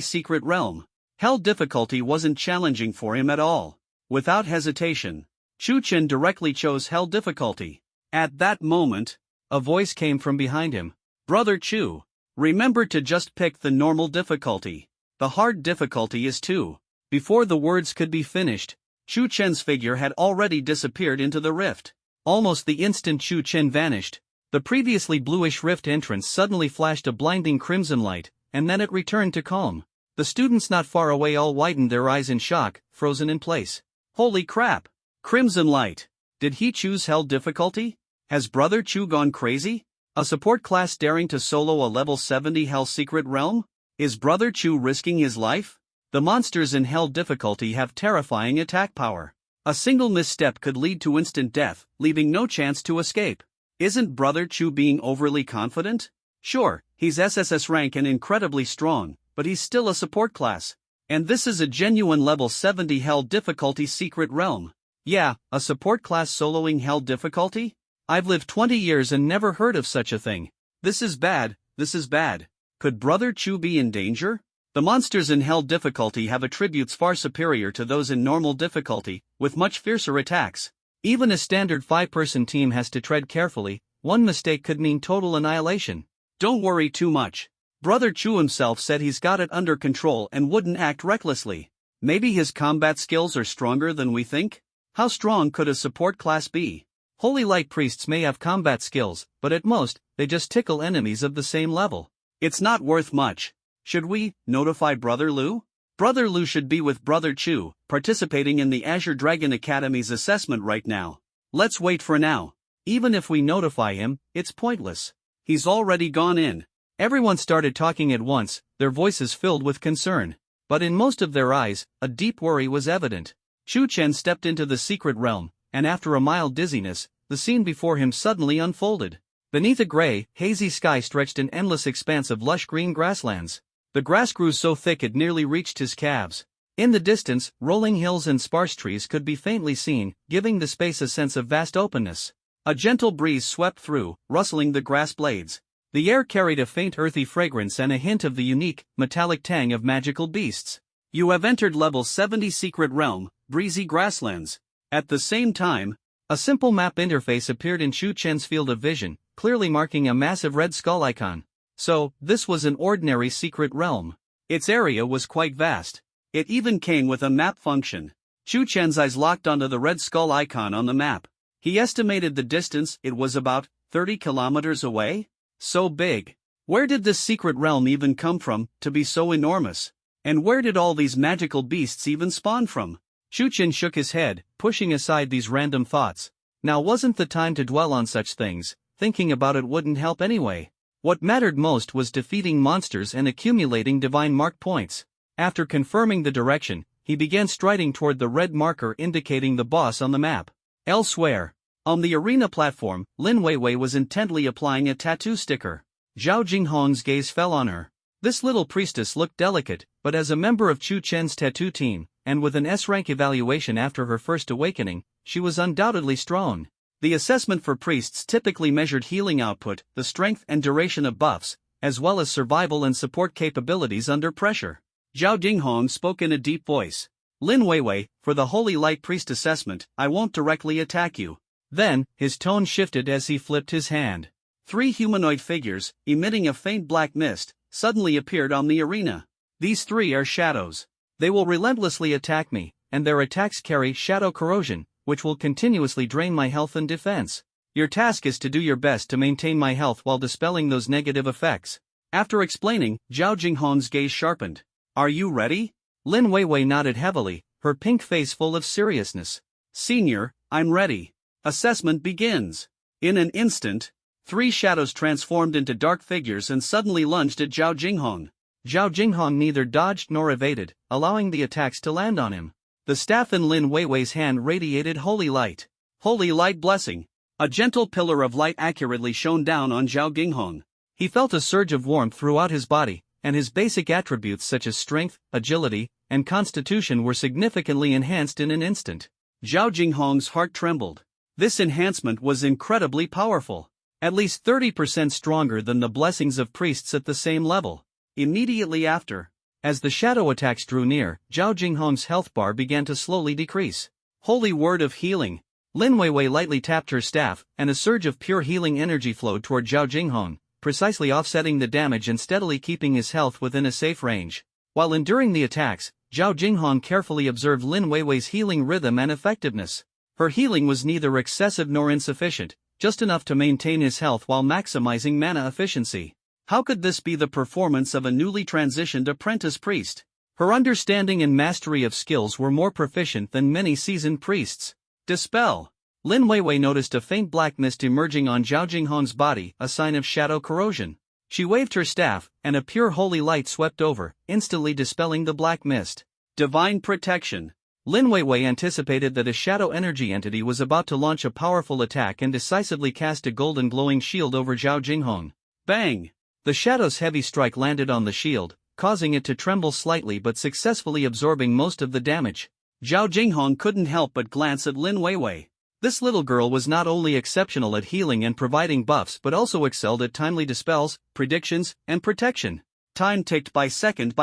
secret realm. Hell difficulty wasn't challenging for him at all. Without hesitation, Chu Chen directly chose Hell difficulty. At that moment, a voice came from behind him. "Brother Chu, remember to just pick the normal difficulty. The hard difficulty is 2. Before the words could be finished, Chu Chen's figure had already disappeared into the rift. Almost the instant Chu Chen vanished, the previously bluish rift entrance suddenly flashed a blinding crimson light, and then it returned to calm. The students not far away all widened their eyes in shock, frozen in place. Holy crap! Crimson light! Did he choose Hell difficulty? Has Brother Chu gone crazy? A support class daring to solo a level 70 Hell secret realm? Is Brother Chu risking his life? The monsters in Hell difficulty have terrifying attack power. A single misstep could lead to instant death, leaving no chance to escape. Isn't Brother Chu being overly confident? Sure, he's SSS rank and incredibly strong, but he's still a support class. And this is a genuine level 70 Hell difficulty secret realm. Yeah, a support class soloing Hell difficulty? I've lived 20 years and never heard of such a thing. This is bad, this is bad. Could Brother Chu be in danger? The monsters in Hell difficulty have attributes far superior to those in normal difficulty, with much fiercer attacks. Even a standard 5-person team has to tread carefully, one mistake could mean total annihilation. Don't worry too much. Brother Chu himself said he's got it under control and wouldn't act recklessly. Maybe his combat skills are stronger than we think? How strong could a support class be? Holy Light priests may have combat skills, but at most, they just tickle enemies of the same level. It's not worth much. Should we notify Brother Lu? Brother Lu should be with Brother Chu, participating in the Azure Dragon Academy's assessment right now. Let's wait for now. Even if we notify him, it's pointless. He's already gone in. Everyone started talking at once, their voices filled with concern. But in most of their eyes, a deep worry was evident. Chu Chen stepped into the secret realm, and after a mild dizziness, the scene before him suddenly unfolded. Beneath a gray, hazy sky stretched an endless expanse of lush green grasslands. The grass grew so thick it nearly reached his calves. In the distance, rolling hills and sparse trees could be faintly seen, giving the space a sense of vast openness. A gentle breeze swept through, rustling the grass blades. The air carried a faint earthy fragrance and a hint of the unique, metallic tang of magical beasts. You have entered level 70 secret realm, breezy grasslands. At the same time, a simple map interface appeared in Chu Chen's field of vision, clearly marking a massive red skull icon. So, this was an ordinary secret realm. Its area was quite vast. It even came with a map function. Chu Chen's eyes locked onto the red skull icon on the map. He estimated the distance, it was about 30 kilometers away. So big. Where did this secret realm even come from, to be so enormous? And where did all these magical beasts even spawn from? Chu Qin shook his head, pushing aside these random thoughts. Now wasn't the time to dwell on such things, thinking about it wouldn't help anyway. What mattered most was defeating monsters and accumulating divine mark points. After confirming the direction, he began striding toward the red marker indicating the boss on the map. Elsewhere, on the arena platform, Lin Weiwei was intently applying a tattoo sticker. Zhao Jinghong's gaze fell on her. This little priestess looked delicate, but as a member of Chu Chen's tattoo team, and with an S-rank evaluation after her first awakening, she was undoubtedly strong. The assessment for priests typically measured healing output, the strength and duration of buffs, as well as survival and support capabilities under pressure. Zhao Jinghong spoke in a deep voice. Lin Weiwei, for the Holy Light Priest assessment, I won't directly attack you. Then, his tone shifted as he flipped his hand. 3 humanoid figures, emitting a faint black mist, suddenly appeared on the arena. These 3 are shadows. They will relentlessly attack me, and their attacks carry shadow corrosion, which will continuously drain my health and defense. Your task is to do your best to maintain my health while dispelling those negative effects. After explaining, Zhao Jinghong's gaze sharpened. Are you ready? Lin Weiwei nodded heavily, her pink face full of seriousness. Senior, I'm ready. Assessment begins. In an instant, 3 shadows transformed into dark figures and suddenly lunged at Zhao Jinghong. Zhao Jinghong neither dodged nor evaded, allowing the attacks to land on him. The staff in Lin Weiwei's hand radiated holy light. Holy light blessing. A gentle pillar of light accurately shone down on Zhao Jinghong. He felt a surge of warmth throughout his body, and his basic attributes such as strength, agility, and constitution were significantly enhanced in an instant. Zhao Jinghong's heart trembled. This enhancement was incredibly powerful. At least 30% stronger than the blessings of priests at the same level. Immediately after, as the shadow attacks drew near, Zhao Jinghong's health bar began to slowly decrease. Holy word of healing. Lin Weiwei lightly tapped her staff, and a surge of pure healing energy flowed toward Zhao Jinghong, precisely offsetting the damage and steadily keeping his health within a safe range. While enduring the attacks, Zhao Jinghong carefully observed Lin Weiwei's healing rhythm and effectiveness. Her healing was neither excessive nor insufficient, just enough to maintain his health while maximizing mana efficiency. How could this be the performance of a newly transitioned apprentice priest? Her understanding and mastery of skills were more proficient than many seasoned priests. Dispel. Lin Weiwei noticed a faint black mist emerging on Zhao Jinghong's body, a sign of shadow corrosion. She waved her staff, and a pure holy light swept over, instantly dispelling the black mist. Divine protection. Lin Weiwei anticipated that a shadow energy entity was about to launch a powerful attack and decisively cast a golden glowing shield over Zhao Jinghong. Bang! The shadow's heavy strike landed on the shield, causing it to tremble slightly but successfully absorbing most of the damage. Zhao Jinghong couldn't help but glance at Lin Weiwei. This little girl was not only exceptional at healing and providing buffs but also excelled at timely dispels, predictions, and protection. Time ticked by second.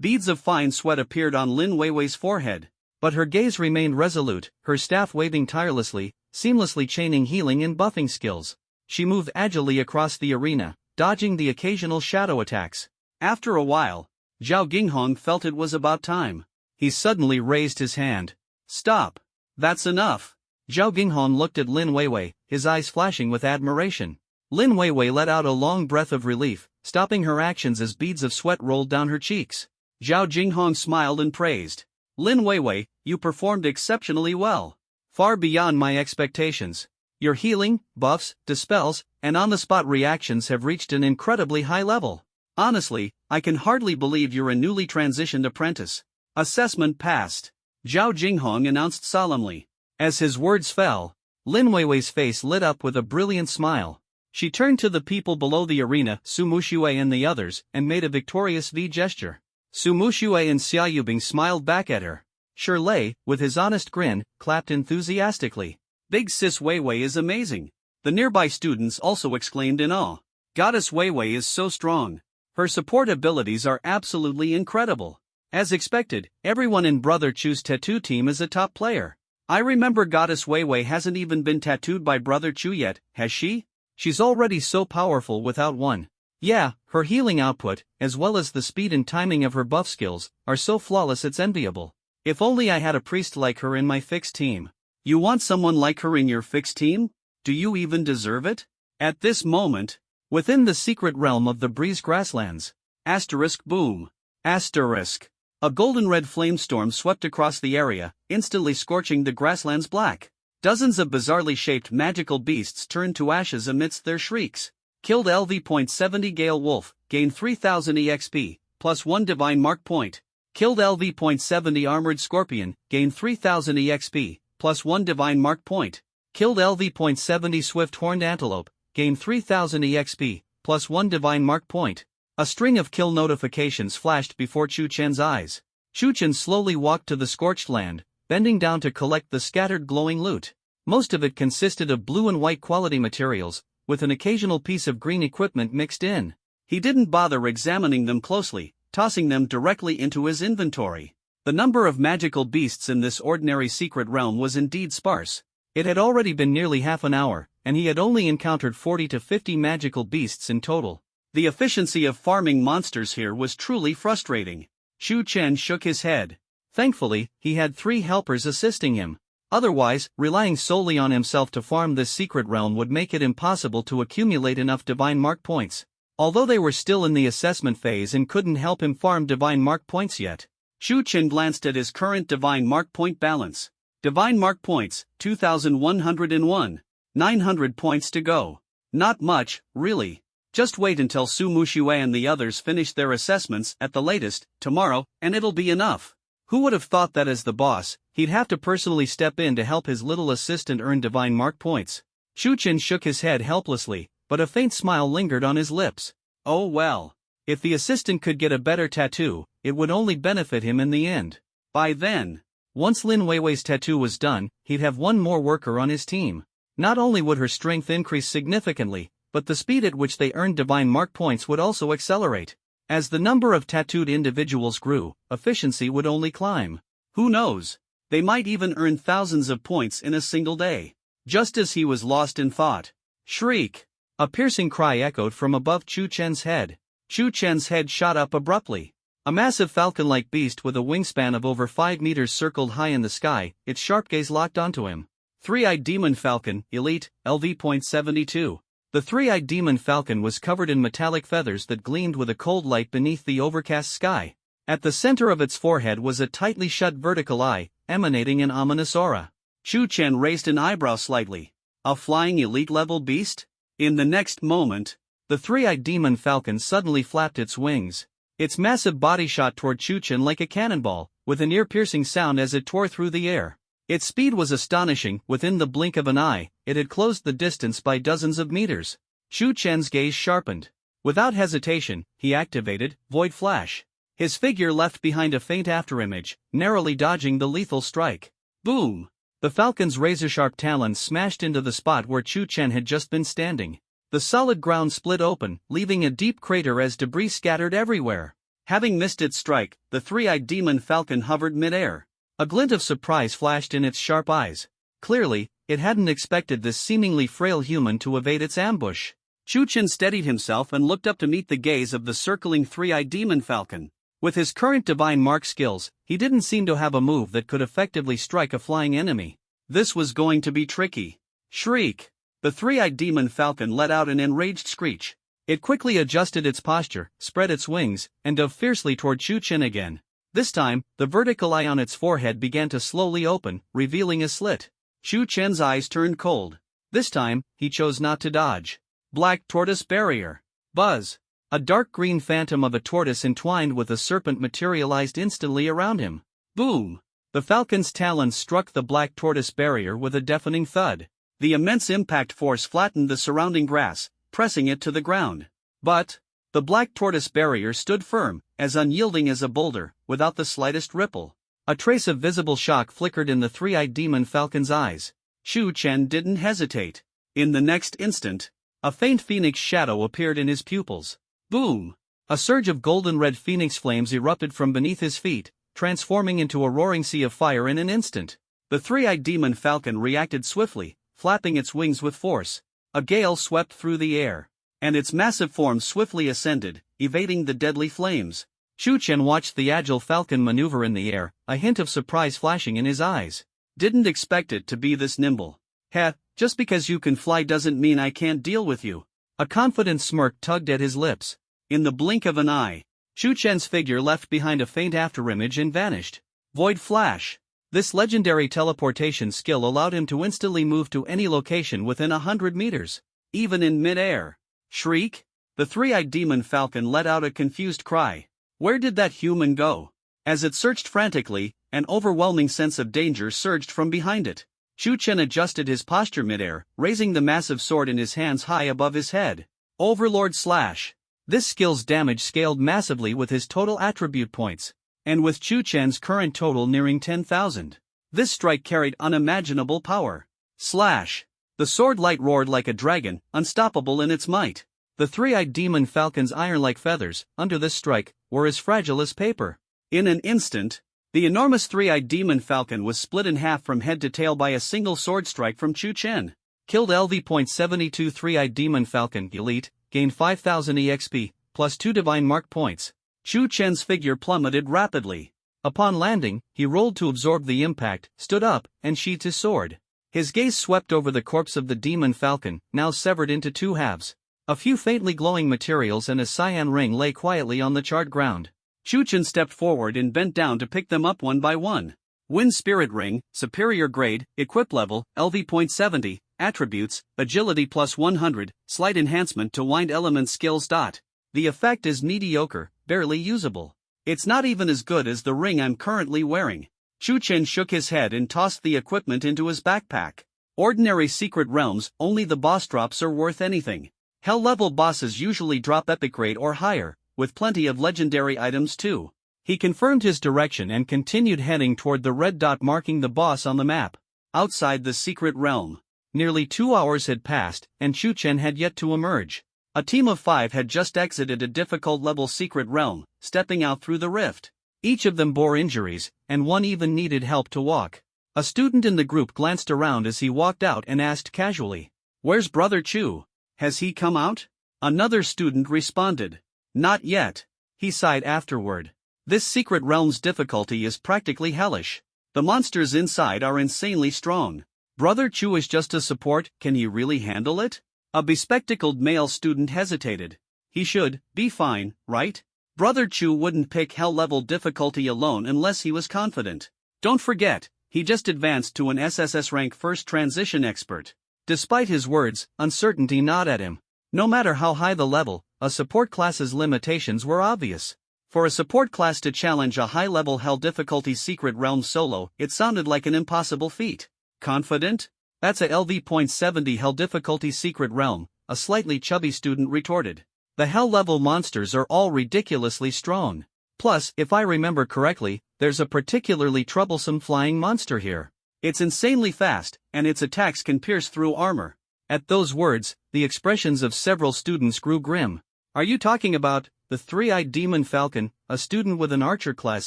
Beads of fine sweat appeared on Lin Weiwei's forehead. But her gaze remained resolute, her staff waving tirelessly, seamlessly chaining healing and buffing skills. She moved agilely across the arena, dodging the occasional shadow attacks. After a while, Zhao Jinghong felt it was about time. He suddenly raised his hand. Stop. That's enough. Zhao Jinghong looked at Lin Weiwei, his eyes flashing with admiration. Lin Weiwei let out a long breath of relief, stopping her actions as beads of sweat rolled down her cheeks. Zhao Jinghong smiled and praised. Lin Weiwei, you performed exceptionally well. Far beyond my expectations. Your healing, buffs, dispels, and on-the-spot reactions have reached an incredibly high level. Honestly, I can hardly believe you're a newly transitioned apprentice. Assessment passed. Zhao Jinghong announced solemnly. As his words fell, Lin Weiwei's face lit up with a brilliant smile. She turned to the people below the arena, Su Muxue and the others, and made a victorious V gesture. Su Muxue and Xia Yubing smiled back at her. Shi Lei, with his honest grin, clapped enthusiastically. Big Sis Weiwei is amazing. The nearby students also exclaimed in awe. Goddess Weiwei is so strong. Her support abilities are absolutely incredible. As expected, everyone in Brother Chu's tattoo team is a top player. I remember Goddess Weiwei hasn't even been tattooed by Brother Chu yet, has she? She's already so powerful without one. Yeah, her healing output, as well as the speed and timing of her buff skills, are so flawless it's enviable. If only I had a priest like her in my fixed team. You want someone like her in your fixed team? Do you even deserve it? At this moment, Within the secret realm of the Breeze Grasslands. Asterisk boom. Asterisk. A golden red flamestorm swept across the area, instantly scorching the grasslands black. Dozens of bizarrely shaped magical beasts turned to ashes amidst their shrieks. Killed LV.70 Gale Wolf, gained 3000 EXP, plus 1 divine mark point. Killed LV.70 Armored Scorpion, gained 3000 EXP, plus 1 divine mark point. Killed LV.70 Swift Horned Antelope, gained 3000 EXP, plus 1 divine mark point. A string of kill notifications flashed before Chu Chen's eyes. Chu Chen slowly walked to the scorched land, bending down to collect the scattered glowing loot. Most of it consisted of blue and white quality materials, with an occasional piece of green equipment mixed in. He didn't bother examining them closely, tossing them directly into his inventory. The number of magical beasts in this ordinary secret realm was indeed sparse. It had already been nearly half an hour, and he had only encountered 40 to 50 magical beasts in total. The efficiency of farming monsters here was truly frustrating. Chu Chen shook his head. Thankfully, he had 3 helpers assisting him. Otherwise, relying solely on himself to farm this secret realm would make it impossible to accumulate enough divine mark points. Although they were still in the assessment phase and couldn't help him farm divine mark points yet. Chu Chen glanced at his current divine mark point balance. Divine mark points, 2,101. 900 points to go. Not much, really. Just wait until Su Muxue and the others finish their assessments at the latest, tomorrow, and it'll be enough. Who would have thought that as the boss, he'd have to personally step in to help his little assistant earn divine mark points? Chu Chen shook his head helplessly, but a faint smile lingered on his lips. Oh well. If the assistant could get a better tattoo, it would only benefit him in the end. By then, once Lin Weiwei's tattoo was done, he'd have one more worker on his team. Not only would her strength increase significantly, but the speed at which they earned divine mark points would also accelerate. As the number of tattooed individuals grew, efficiency would only climb. Who knows? They might even earn thousands of points in a single day. Just as he was lost in thought. Shriek! A piercing cry echoed from above Chu Chen's head. Chu Chen's head shot up abruptly. A massive falcon-like beast with a wingspan of over 5 meters circled high in the sky, its sharp gaze locked onto him. Three-eyed demon falcon, elite, LV.72. The three-eyed demon falcon was covered in metallic feathers that gleamed with a cold light beneath the overcast sky. At the center of its forehead was a tightly shut vertical eye, emanating an ominous aura. Chu Chen raised an eyebrow slightly. A flying elite-level beast? In the next moment, the three-eyed demon falcon suddenly flapped its wings. Its massive body shot toward Chu Chen like a cannonball, with an ear-piercing sound as it tore through the air. Its speed was astonishing. Within the blink of an eye, it had closed the distance by dozens of meters. Chu Chen's gaze sharpened. Without hesitation, he activated Void Flash. His figure left behind a faint afterimage, narrowly dodging the lethal strike. Boom! The falcon's razor-sharp talons smashed into the spot where Chu Chen had just been standing. The solid ground split open, leaving a deep crater as debris scattered everywhere. Having missed its strike, the three-eyed demon falcon hovered mid-air. A glint of surprise flashed in its sharp eyes. Clearly, it hadn't expected this seemingly frail human to evade its ambush. Chu Chen steadied himself and looked up to meet the gaze of the circling three-eyed demon falcon. With his current divine mark skills, he didn't seem to have a move that could effectively strike a flying enemy. This was going to be tricky. Shriek! The three-eyed demon falcon let out an enraged screech. It quickly adjusted its posture, spread its wings, and dove fiercely toward Chu Chen again. This time, the vertical eye on its forehead began to slowly open, revealing a slit. Chu Chen's eyes turned cold. This time, he chose not to dodge. Black Tortoise Barrier. Buzz! A dark green phantom of a tortoise entwined with a serpent materialized instantly around him. Boom! The falcon's talons struck the black tortoise barrier with a deafening thud. The immense impact force flattened the surrounding grass, pressing it to the ground. But the black tortoise barrier stood firm, as unyielding as a boulder, without the slightest ripple. A trace of visible shock flickered in the three-eyed demon falcon's eyes. Chu Chen didn't hesitate. In the next instant, a faint phoenix shadow appeared in his pupils. Boom! A surge of golden-red phoenix flames erupted from beneath his feet, transforming into a roaring sea of fire in an instant. The three-eyed demon falcon reacted swiftly, flapping its wings with force. A gale swept through the air, and its massive form swiftly ascended, evading the deadly flames. Chu Chen watched the agile falcon maneuver in the air, a hint of surprise flashing in his eyes. Didn't expect it to be this nimble. Heh, just because you can fly doesn't mean I can't deal with you. A confident smirk tugged at his lips. In the blink of an eye, Chu Chen's figure left behind a faint afterimage and vanished. Void Flash. This legendary teleportation skill allowed him to instantly move to any location within 100 meters, even in mid-air. Shriek? The three-eyed demon falcon let out a confused cry. Where did that human go? As it searched frantically, an overwhelming sense of danger surged from behind it. Chu Chen adjusted his posture mid-air, raising the massive sword in his hands high above his head. Overlord Slash. This skill's damage scaled massively with his total attribute points, and with Chu Chen's current total nearing 10,000. This strike carried unimaginable power. Slash. The sword light roared like a dragon, unstoppable in its might. The three-eyed demon falcon's iron-like feathers, under this strike, were as fragile as paper. In an instant, the enormous three-eyed demon falcon was split in half from head to tail by a single sword strike from Chu Chen. Killed LV.72 Three-eyed demon falcon elite, gained 5,000 EXP, plus 2 divine mark points. Chu Chen's figure plummeted rapidly. Upon landing, he rolled to absorb the impact, stood up, and sheathed his sword. His gaze swept over the corpse of the demon falcon, now severed into two halves. A few faintly glowing materials and a cyan ring lay quietly on the charred ground. Chu Chen stepped forward and bent down to pick them up one by one. Wind Spirit Ring, Superior Grade, Equip Level, LV.70, Attributes, Agility plus 100, Slight Enhancement to Wind Element Skills. The effect is mediocre, barely usable. It's not even as good as the ring I'm currently wearing. Chu Chen shook his head and tossed the equipment into his backpack. Ordinary secret realms, only the boss drops are worth anything. Hell-level bosses usually drop epic grade or higher, with plenty of legendary items too. He confirmed his direction and continued heading toward the red dot marking the boss on the map. Outside the secret realm. Nearly 2 hours had passed, and Chu Chen had yet to emerge. A team of 5 had just exited a difficult-level secret realm, stepping out through the rift. Each of them bore injuries, and one even needed help to walk. A student in the group glanced around as he walked out and asked casually, "Where's Brother Chu? Has he come out?" Another student responded, "Not yet." He sighed afterward. This secret realm's difficulty is practically hellish. The monsters inside are insanely strong. Brother Chu is just a support, can he really handle it? A bespectacled male student hesitated. He should be fine, right? Brother Chu wouldn't pick hell-level difficulty alone unless he was confident. Don't forget, he just advanced to an SSS rank first transition expert. Despite his words, uncertainty gnawed at him. No matter how high the level, a support class's limitations were obvious. For a support class to challenge a high-level hell difficulty secret realm solo, it sounded like an impossible feat. Confident? That's a LV.70 hell difficulty secret realm, a slightly chubby student retorted. The hell-level monsters are all ridiculously strong. Plus, if I remember correctly, there's a particularly troublesome flying monster here. It's insanely fast, and its attacks can pierce through armor. At those words, the expressions of several students grew grim. Are you talking about the three-eyed demon falcon? A student with an archer class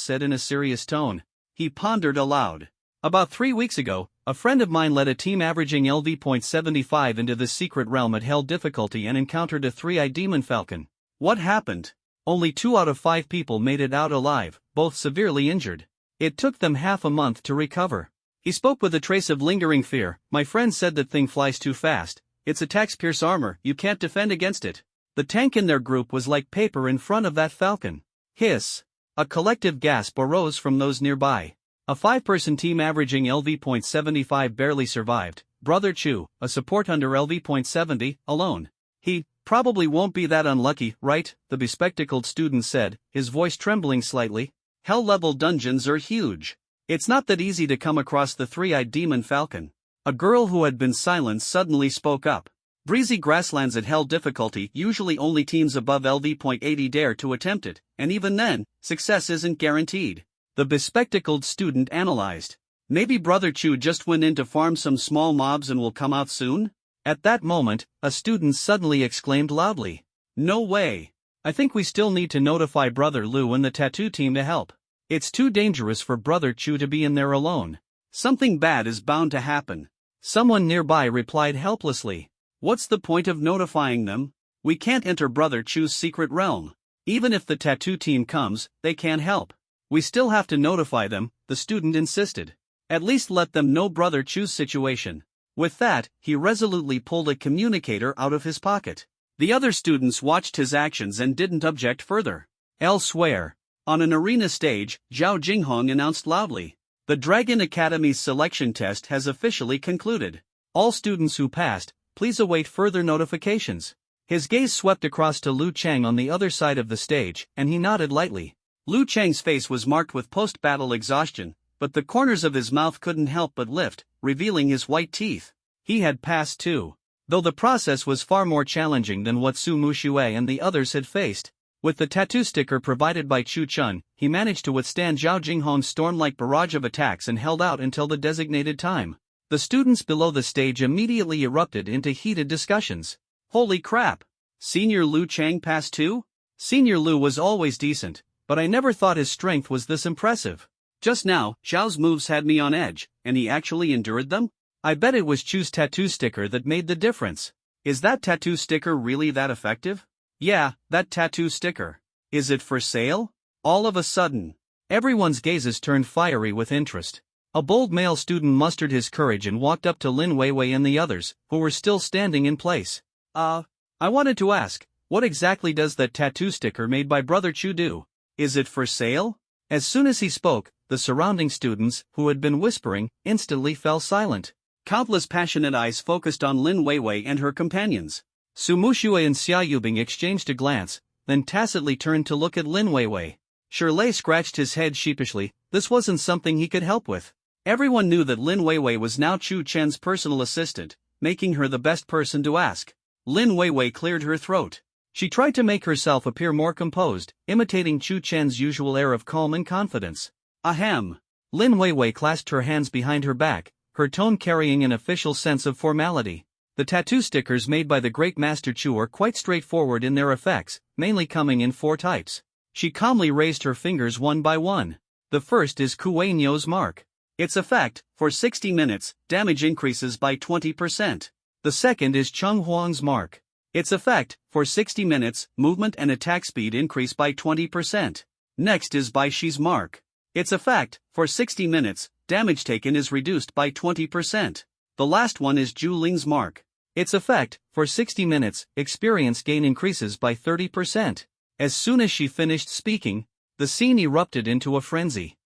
said in a serious tone. He pondered aloud. About 3 weeks ago, a friend of mine led a team averaging LV.75 into the secret realm at hell difficulty and encountered a three-eyed demon falcon. What happened? Only 2 out of 5 people made it out alive, both severely injured. It took them half a month to recover. He spoke with a trace of lingering fear. My friend said that thing flies too fast. Its attacks pierce armor, you can't defend against it. The tank in their group was like paper in front of that falcon. Hiss. A collective gasp arose from those nearby. A 5-person team averaging LV.75 barely survived. Brother Chu, a support under LV.70, alone. He probably won't be that unlucky, right? The bespectacled student said, his voice trembling slightly. Hell-level dungeons are huge. It's not that easy to come across the three-eyed demon falcon. A girl who had been silent suddenly spoke up. Breezy grasslands at hell difficulty usually only teams above LV.80 dare to attempt it, and even then, success isn't guaranteed. The bespectacled student analyzed. Maybe Brother Chu just went in to farm some small mobs and will come out soon? At that moment, a student suddenly exclaimed loudly. No way. I think we still need to notify Brother Lu and the tattoo team to help. It's too dangerous for Brother Chu to be in there alone. Something bad is bound to happen. Someone nearby replied helplessly. What's the point of notifying them? We can't enter Brother Chu's secret realm. Even if the tattoo team comes, they can't help. We still have to notify them, the student insisted. At least let them know Brother Chu's situation. With that, he resolutely pulled a communicator out of his pocket. The other students watched his actions and didn't object further. Elsewhere, on an arena stage, Zhao Jinghong announced loudly, "The Dragon Academy's selection test has officially concluded. All students who passed, please await further notifications." His gaze swept across to Lu Chang on the other side of the stage, and he nodded lightly. Lu Chang's face was marked with post-battle exhaustion, but the corners of his mouth couldn't help but lift, revealing his white teeth. He had passed too, though the process was far more challenging than what Su Muxue and the others had faced. With the tattoo sticker provided by Chu Chun, he managed to withstand Zhao Jinghong's storm-like barrage of attacks and held out until the designated time. The students below the stage immediately erupted into heated discussions. Holy crap! Senior Lu Chang passed too? Senior Lu was always decent, but I never thought his strength was this impressive. Just now, Zhao's moves had me on edge, and he actually endured them? I bet it was Chu's tattoo sticker that made the difference. Is that tattoo sticker really that effective? Yeah, that tattoo sticker. Is it for sale? All of a sudden, everyone's gazes turned fiery with interest. A bold male student mustered his courage and walked up to Lin Weiwei and the others, who were still standing in place. I wanted to ask, what exactly does that tattoo sticker made by Brother Chu do? Is it for sale? As soon as he spoke, the surrounding students, who had been whispering, instantly fell silent. Countless passionate eyes focused on Lin Weiwei and her companions. Su Muxue and Xia Yubing exchanged a glance, then tacitly turned to look at Lin Weiwei. Shirlei scratched his head sheepishly. This wasn't something he could help with. Everyone knew that Lin Weiwei was now Chu Chen's personal assistant, making her the best person to ask. Lin Weiwei cleared her throat. She tried to make herself appear more composed, imitating Chu Chen's usual air of calm and confidence. Ahem. Lin Weiwei clasped her hands behind her back, her tone carrying an official sense of formality. The tattoo stickers made by the Great Master Chu are quite straightforward in their effects, mainly coming in 4 types. She calmly raised her fingers one by one. The first is Kuei Nyo's mark. Its effect, for 60 minutes, damage increases by 20%. The second is Cheng Huang's mark. Its effect, for 60 minutes, movement and attack speed increase by 20%. Next is Bai Shi's mark. Its effect, for 60 minutes, damage taken is reduced by 20%. The last one is Zhu Ling's mark. Its effect, for 60 minutes, experience gain increases by 30%. As soon as she finished speaking, the scene erupted into a frenzy.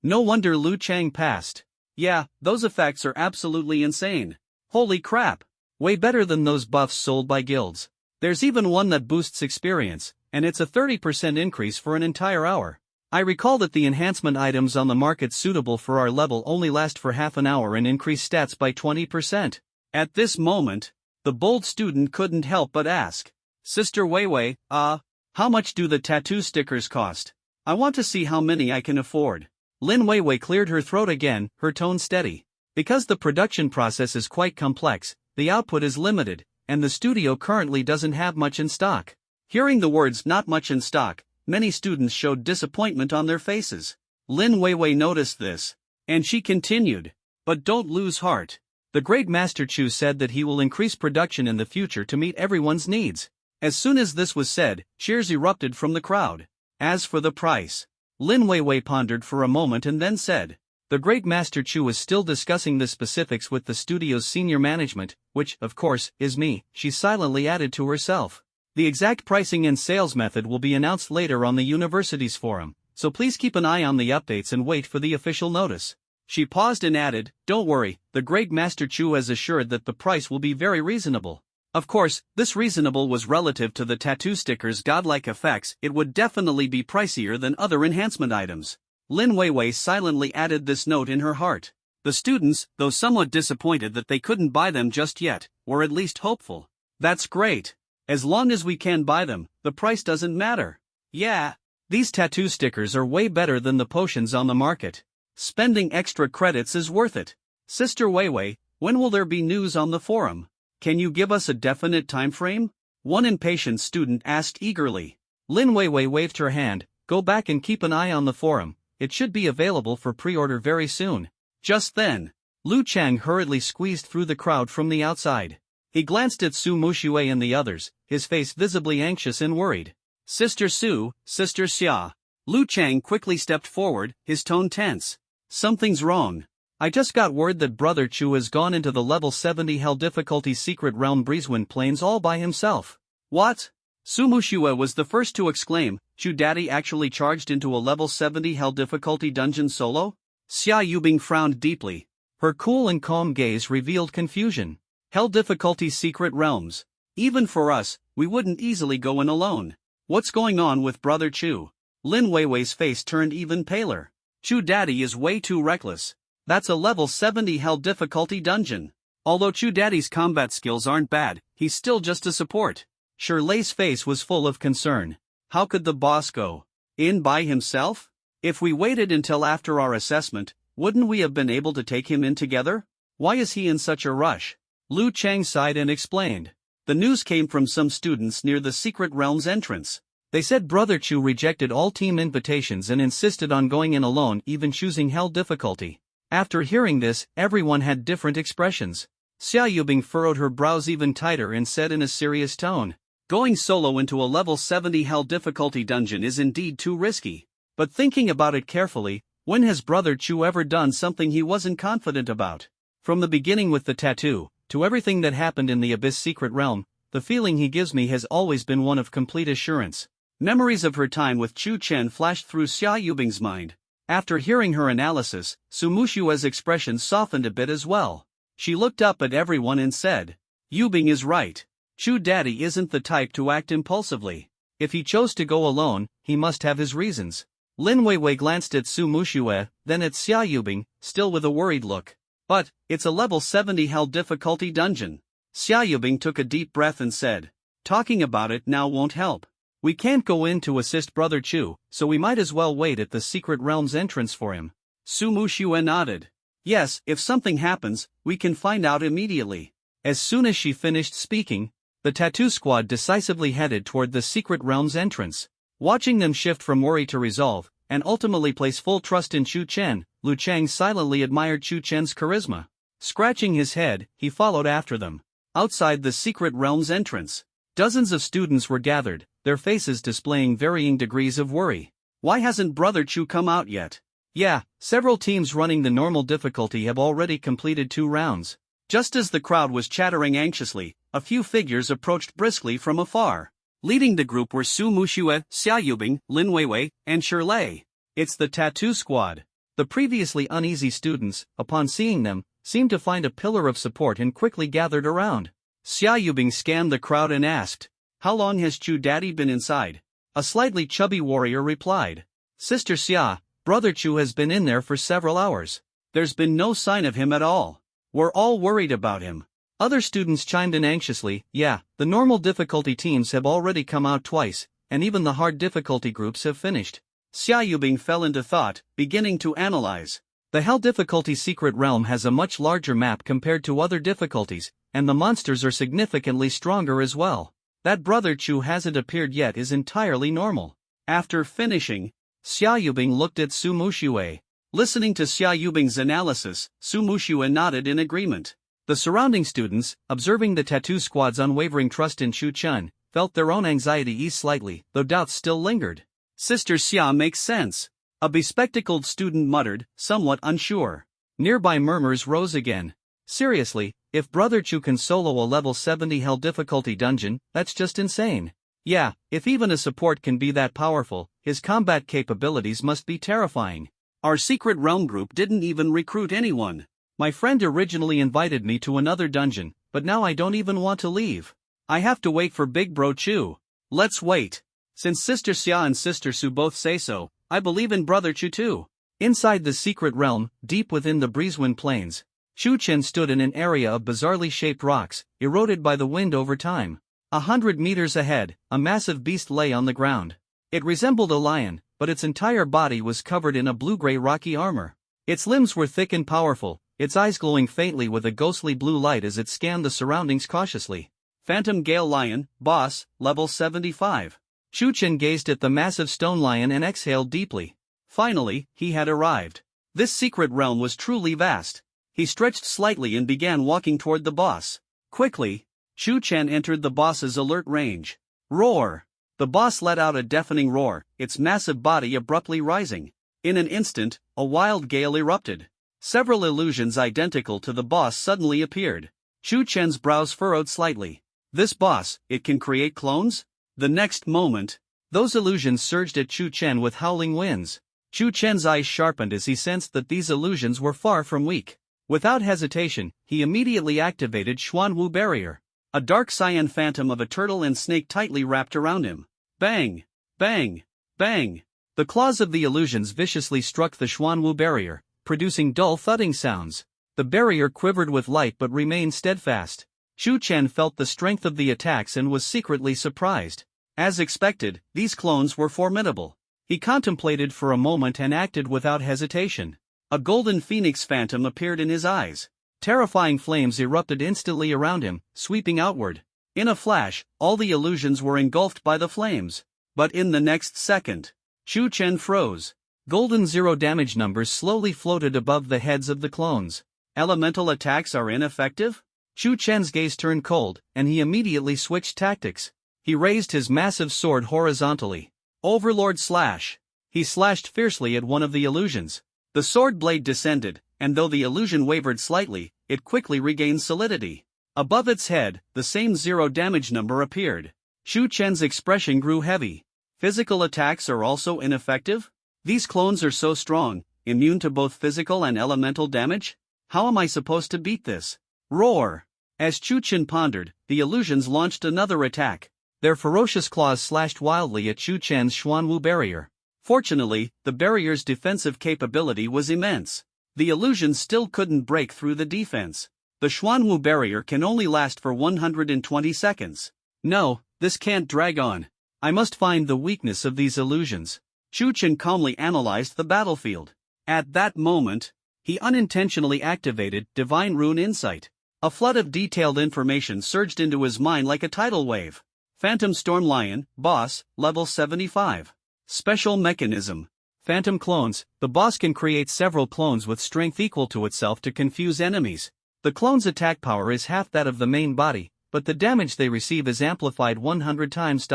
No wonder Lu Chang passed. Yeah, those effects are absolutely insane. Holy crap! Way better than those buffs sold by guilds. There's even one that boosts experience, and it's a 30% increase for an entire hour. I recall that the enhancement items on the market suitable for our level only last for half an hour and increase stats by 20%. At this moment, the bold student couldn't help but ask, Sister Weiwei, how much do the tattoo stickers cost? I want to see how many I can afford. Lin Weiwei cleared her throat again, her tone steady. Because the production process is quite complex, the output is limited, and the studio currently doesn't have much in stock. Hearing the words "not much in stock," many students showed disappointment on their faces. Lin Weiwei noticed this, and she continued, "But don't lose heart. The Great Master Chu said that he will increase production in the future to meet everyone's needs." As soon as this was said, cheers erupted from the crowd. As for the price, Lin Weiwei pondered for a moment and then said, "The Great Master Chu is still discussing the specifics with the studio's senior management, which, of course, is me," she silently added to herself. "The exact pricing and sales method will be announced later on the university's forum, so please keep an eye on the updates and wait for the official notice." She paused and added, "Don't worry, the Great Master Chu has assured that the price will be very reasonable." Of course, this reasonable was relative to the tattoo sticker's godlike effects. It would definitely be pricier than other enhancement items. Lin Weiwei silently added this note in her heart. The students, though somewhat disappointed that they couldn't buy them just yet, were at least hopeful. That's great. As long as we can buy them, the price doesn't matter. Yeah, these tattoo stickers are way better than the potions on the market. Spending extra credits is worth it. Sister Weiwei, when will there be news on the forum? Can you give us a definite time frame? One impatient student asked eagerly. Lin Weiwei waved her hand. Go back and keep an eye on the forum. It should be available for pre-order very soon. Just then, Lu Chang hurriedly squeezed through the crowd from the outside. He glanced at Su Muxue and the others, his face visibly anxious and worried. Sister Su, Sister Xia. Lu Chang quickly stepped forward, his tone tense. Something's wrong. I just got word that Brother Chu has gone into the level 70 Hell difficulty secret realm Breezewind Plains all by himself. What? Su Muxue was the first to exclaim, Chu Daddy actually charged into a level 70 Hell difficulty dungeon solo? Xia Yubing frowned deeply. Her cool and calm gaze revealed confusion. Hell difficulty secret realms. Even for us, we wouldn't easily go in alone. What's going on with Brother Chu? Lin Weiwei's face turned even paler. Chu Daddy is way too reckless. That's a level 70 Hell difficulty dungeon. Although Chu Daddy's combat skills aren't bad, he's still just a support. Shirley's face was full of concern. How could the boss go in by himself? If we waited until after our assessment, wouldn't we have been able to take him in together? Why is he in such a rush? Lu Chang sighed and explained. The news came from some students near the secret realm's entrance. They said Brother Chu rejected all team invitations and insisted on going in alone, even choosing Hell difficulty. After hearing this, everyone had different expressions. Xia Yubing furrowed her brows even tighter and said in a serious tone, going solo into a level 70 Hell difficulty dungeon is indeed too risky. But thinking about it carefully, when has Brother Chu ever done something he wasn't confident about? From the beginning with the tattoo, to everything that happened in the Abyss secret realm, the feeling he gives me has always been one of complete assurance. Memories of her time with Chu Chen flashed through Xia Yubing's mind. After hearing her analysis, Su Mushue's expression softened a bit as well. She looked up at everyone and said, Yubing is right. Chu Daddy isn't the type to act impulsively. If he chose to go alone, he must have his reasons. Lin Weiwei glanced at Su Muxue, then at Xia Yubing, still with a worried look. But, it's a level 70 Hell difficulty dungeon. Xia Yubing took a deep breath and said, talking about it now won't help. We can't go in to assist Brother Chu, so we might as well wait at the secret realm's entrance for him. Su Muxue nodded. Yes, if something happens, we can find out immediately. As soon as she finished speaking, the tattoo squad decisively headed toward the secret realm's entrance. Watching them shift from worry to resolve, and ultimately place full trust in Chu Chen, Lu Chang silently admired Chu Chen's charisma. Scratching his head, he followed after them. Outside the secret realm's entrance, dozens of students were gathered, their faces displaying varying degrees of worry. Why hasn't Brother Chu come out yet? Yeah, several teams running the normal difficulty have already completed 2 rounds. Just as the crowd was chattering anxiously, a few figures approached briskly from afar. Leading the group were Su Muxue, Xia Yubing, Lin Weiwei, and Shirley. It's the tattoo squad. The previously uneasy students, upon seeing them, seemed to find a pillar of support and quickly gathered around. Xia Yubing scanned the crowd and asked, how long has Chu Daddy been inside? A slightly chubby warrior replied, Sister Xia, Brother Chu has been in there for several hours. There's been no sign of him at all. We're all worried about him. Other students chimed in anxiously, yeah, the normal difficulty teams have already come out twice, and even the hard difficulty groups have finished. Xia Yubing fell into thought, beginning to analyze. The Hell difficulty secret realm has a much larger map compared to other difficulties, and the monsters are significantly stronger as well. That Brother Chu hasn't appeared yet is entirely normal. After finishing, Xia Yubing looked at Su Muxue. Listening to Xia Yubing's analysis, Su Muxue nodded in agreement. The surrounding students, observing the tattoo squad's unwavering trust in Chu Chen, felt their own anxiety ease slightly, though doubts still lingered. Sister Xia makes sense. A bespectacled student muttered, somewhat unsure. Nearby murmurs rose again. Seriously, if Brother Chu can solo a level 70 Hell difficulty dungeon, that's just insane. Yeah, if even a support can be that powerful, his combat capabilities must be terrifying. Our secret realm group didn't even recruit anyone. My friend originally invited me to another dungeon, but now I don't even want to leave. I have to wait for Big Bro Chu. Let's wait. Since Sister Xia and Sister Su both say so, I believe in Brother Chu too. Inside the secret realm, deep within the Breezewind Plains, Chu Chen stood in an area of bizarrely shaped rocks, eroded by the wind over time. 100 meters ahead, a massive beast lay on the ground. It resembled a lion, but its entire body was covered in a blue-gray rocky armor. Its limbs were thick and powerful, its eyes glowing faintly with a ghostly blue light as it scanned the surroundings cautiously. Phantom Gale Lion, Boss, Level 75. Chu Chen gazed at the massive stone lion and exhaled deeply. Finally, he had arrived. This secret realm was truly vast. He stretched slightly and began walking toward the boss. Quickly, Chu Chen entered the boss's alert range. Roar! The boss let out a deafening roar, its massive body abruptly rising. In an instant, a wild gale erupted. Several illusions identical to the boss suddenly appeared. Chu Chen's brows furrowed slightly. This boss, it can create clones? The next moment, those illusions surged at Chu Chen with howling winds. Chu Chen's eyes sharpened as he sensed that these illusions were far from weak. Without hesitation, he immediately activated Xuanwu Barrier. A dark cyan phantom of a turtle and snake tightly wrapped around him. Bang! Bang! Bang! The claws of the illusions viciously struck the Xuanwu Barrier, producing dull thudding sounds. The barrier quivered with light but remained steadfast. Chu Chen felt the strength of the attacks and was secretly surprised. As expected, these clones were formidable. He contemplated for a moment and acted without hesitation. A golden phoenix phantom appeared in his eyes. Terrifying flames erupted instantly around him, sweeping outward. In a flash, all the illusions were engulfed by the flames. But in the next second, Chu Chen froze. Golden zero damage numbers slowly floated above the heads of the clones. Elemental attacks are ineffective? Chu Chen's gaze turned cold, and he immediately switched tactics. He raised his massive sword horizontally. Overlord Slash. He slashed fiercely at one of the illusions. The sword blade descended, and though the illusion wavered slightly, it quickly regained solidity. Above its head, the same zero damage number appeared. Chu Chen's expression grew heavy. Physical attacks are also ineffective? These clones are so strong, immune to both physical and elemental damage? How am I supposed to beat this? Roar! As Chu Chen pondered, the illusions launched another attack. Their ferocious claws slashed wildly at Chu Chen's Xuanwu Barrier. Fortunately, the barrier's defensive capability was immense. The illusions still couldn't break through the defense. The Xuanwu Barrier can only last for 120 seconds. No, this can't drag on. I must find the weakness of these illusions. Chu Chen calmly analyzed the battlefield. At that moment, he unintentionally activated Divine Rune Insight. A flood of detailed information surged into his mind like a tidal wave. Phantom Storm Lion, Boss, Level 75. Special Mechanism. Phantom Clones. The boss can create several clones with strength equal to itself to confuse enemies. The clone's attack power is half that of the main body, but the damage they receive is amplified 100 times.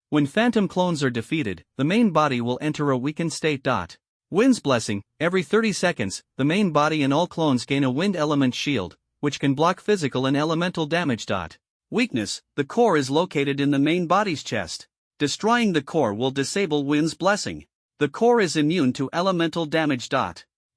When phantom clones are defeated, the main body will enter a weakened state. Wind's Blessing. Every 30 seconds, the main body and all clones gain a wind element shield, which can block physical and elemental damage. Weakness. The core is located in the main body's chest. Destroying the core will disable Wind's Blessing. The core is immune to elemental damage.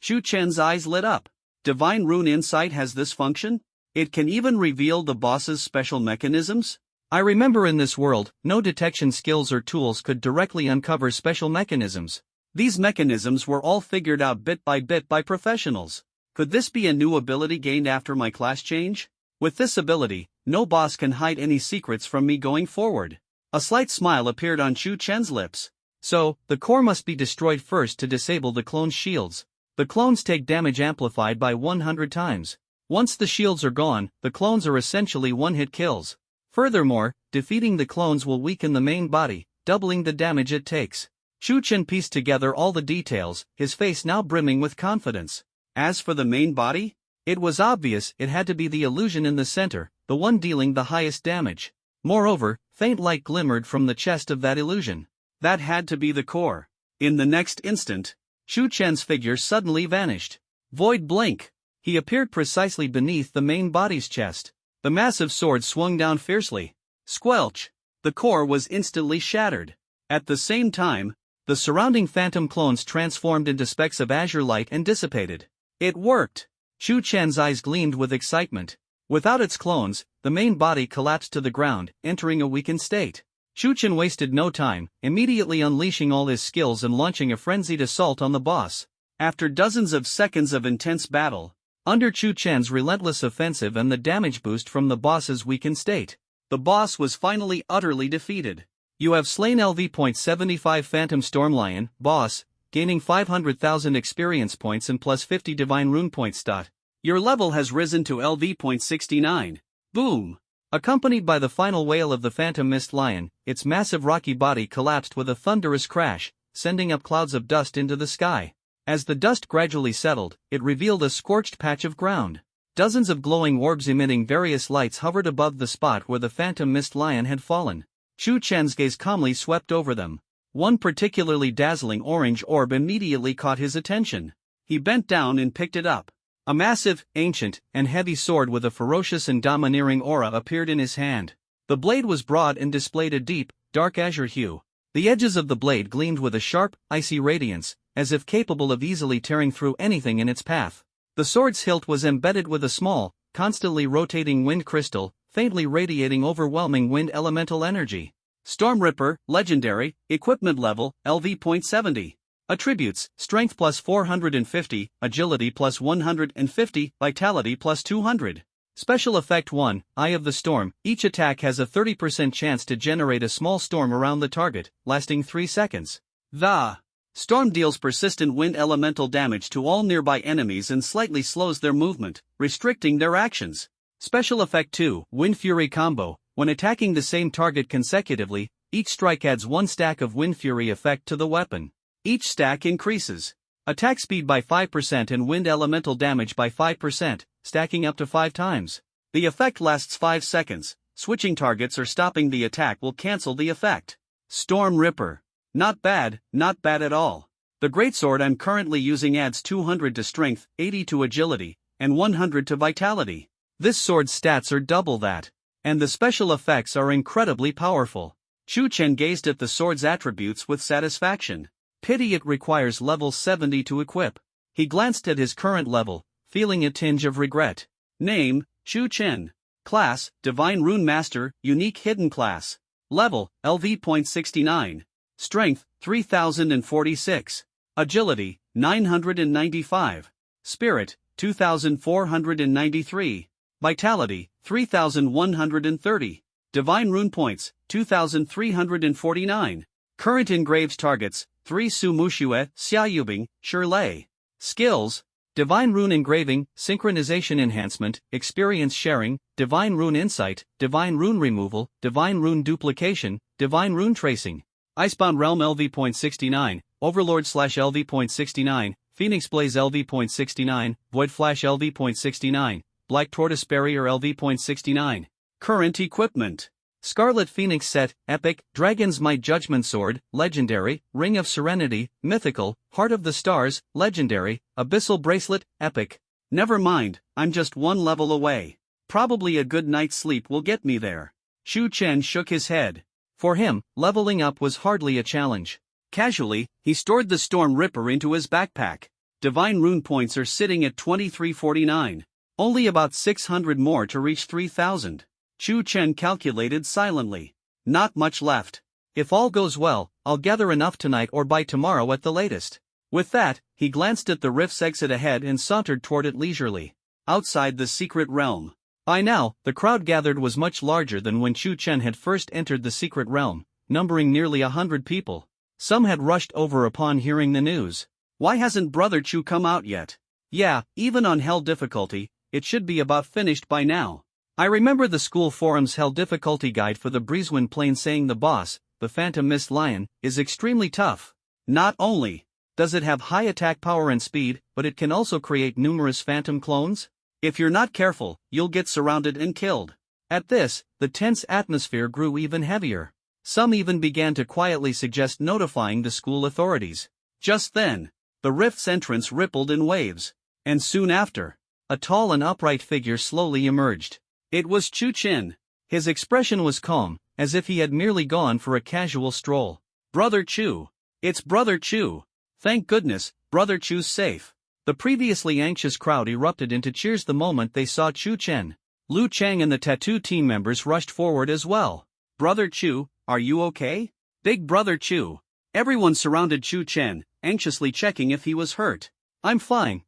Chu Chen's eyes lit up. Divine Rune Insight has this function? It can even reveal the boss's special mechanisms? I remember in this world, no detection skills or tools could directly uncover special mechanisms. These mechanisms were all figured out bit by professionals. Could this be a new ability gained after my class change? With this ability, no boss can hide any secrets from me going forward. A slight smile appeared on Chu Chen's lips. So, the core must be destroyed first to disable the clone's shields. The clones take damage amplified by 100 times. Once the shields are gone, the clones are essentially one-hit kills. Furthermore, defeating the clones will weaken the main body, doubling the damage it takes. Chu Chen pieced together all the details, his face now brimming with confidence. As for the main body? It was obvious it had to be the illusion in the center, the one dealing the highest damage. Moreover, faint light glimmered from the chest of that illusion. That had to be the core. In the next instant, Chu Chen's figure suddenly vanished. Void blink. He appeared precisely beneath the main body's chest. The massive sword swung down fiercely. Squelch! The core was instantly shattered. At the same time, the surrounding phantom clones transformed into specks of azure light and dissipated. It worked! Chu Chen's eyes gleamed with excitement. Without its clones, the main body collapsed to the ground, entering a weakened state. Chu Chen wasted no time, immediately unleashing all his skills and launching a frenzied assault on the boss. After dozens of seconds of intense battle, under Chu Chen's relentless offensive and the damage boost from the boss's weakened state, the boss was finally utterly defeated. You have slain LV.75 Phantom Storm Lion, boss, gaining 500,000 experience points and plus 50 divine rune points. Your level has risen to LV.69. Boom! Accompanied by the final wail of the Phantom Mist Lion, its massive rocky body collapsed with a thunderous crash, sending up clouds of dust into the sky. As the dust gradually settled, it revealed a scorched patch of ground. Dozens of glowing orbs emitting various lights hovered above the spot where the Phantom Mist Lion had fallen. Chu Chen's gaze calmly swept over them. One particularly dazzling orange orb immediately caught his attention. He bent down and picked it up. A massive, ancient, and heavy sword with a ferocious and domineering aura appeared in his hand. The blade was broad and displayed a deep, dark azure hue. The edges of the blade gleamed with a sharp, icy radiance, as if capable of easily tearing through anything in its path. The sword's hilt was embedded with a small, constantly rotating wind crystal, faintly radiating overwhelming wind elemental energy. Storm Ripper, Legendary, Equipment Level, LV.70. Attributes, Strength plus 450, Agility plus 150, Vitality plus 200. Special Effect 1, Eye of the Storm. Each attack has a 30% chance to generate a small storm around the target, lasting 3 seconds. The storm deals persistent wind elemental damage to all nearby enemies and slightly slows their movement, restricting their actions. Special Effect 2, Wind Fury Combo. When attacking the same target consecutively, each strike adds 1 stack of Wind Fury effect to the weapon. Each stack increases attack speed by 5% and wind elemental damage by 5%, stacking up to 5 times. The effect lasts 5 seconds. Switching targets or stopping the attack will cancel the effect. Storm Ripper. Not bad at all. The greatsword I'm currently using adds 200 to strength, 80 to agility, and 100 to vitality. This sword's stats are double that. And the special effects are incredibly powerful. Chu Chen gazed at the sword's attributes with satisfaction. Pity it requires level 70 to equip. He glanced at his current level, feeling a tinge of regret. Name, Chu Chen. Class, Divine Rune Master, Unique Hidden Class. Level, LV.69. Strength, 3046. Agility, 995. Spirit, 2493. Vitality, 3130. Divine Rune Points, 2349. Current engraves targets, 3 Su Mushue, Xiaoyubing, Shirlei. Skills, Divine Rune Engraving, Synchronization Enhancement, Experience Sharing, Divine Rune Insight, Divine Rune Removal, Divine Rune Duplication, Divine Rune Tracing. Icebound Realm LV.69, Overlord/LV.69, Phoenix Blaze LV.69, Void Flash LV.69, Black Tortoise Barrier LV.69. Current equipment. Scarlet Phoenix Set, Epic, Dragon's Might Judgment Sword, Legendary, Ring of Serenity, Mythical, Heart of the Stars, Legendary, Abyssal Bracelet, Epic. Never mind, I'm just 1 level away. Probably a good night's sleep will get me there. Chu Chen shook his head. For him, leveling up was hardly a challenge. Casually, he stored the Storm Ripper into his backpack. Divine Rune Points are sitting at 2349. Only about 600 more to reach 3000. Chu Chen calculated silently. Not much left. If all goes well, I'll gather enough tonight or by tomorrow at the latest. With that, he glanced at the rift's exit ahead and sauntered toward it leisurely. Outside the secret realm. By now, the crowd gathered was much larger than when Chu Chen had first entered the secret realm, numbering nearly 100 people. Some had rushed over upon hearing the news. Why hasn't Brother Chu come out yet? Yeah, even on Hell difficulty, it should be about finished by now. I remember the school forum's Hell difficulty guide for the Breezewind Plane saying the boss, the Phantom Mist Lion, is extremely tough. Not only does it have high attack power and speed, but it can also create numerous phantom clones. If you're not careful, you'll get surrounded and killed. At this, the tense atmosphere grew even heavier. Some even began to quietly suggest notifying the school authorities. Just then, the rift's entrance rippled in waves. And soon after, a tall and upright figure slowly emerged. It was Chu Chen. His expression was calm, as if he had merely gone for a casual stroll. Brother Chu. It's Brother Chu. Thank goodness, Brother Chu's safe. The previously anxious crowd erupted into cheers the moment they saw Chu Chen. Lu Chang and the tattoo team members rushed forward as well. Brother Chu, are you okay? Big Brother Chu. Everyone surrounded Chu Chen, anxiously checking if he was hurt. I'm fine,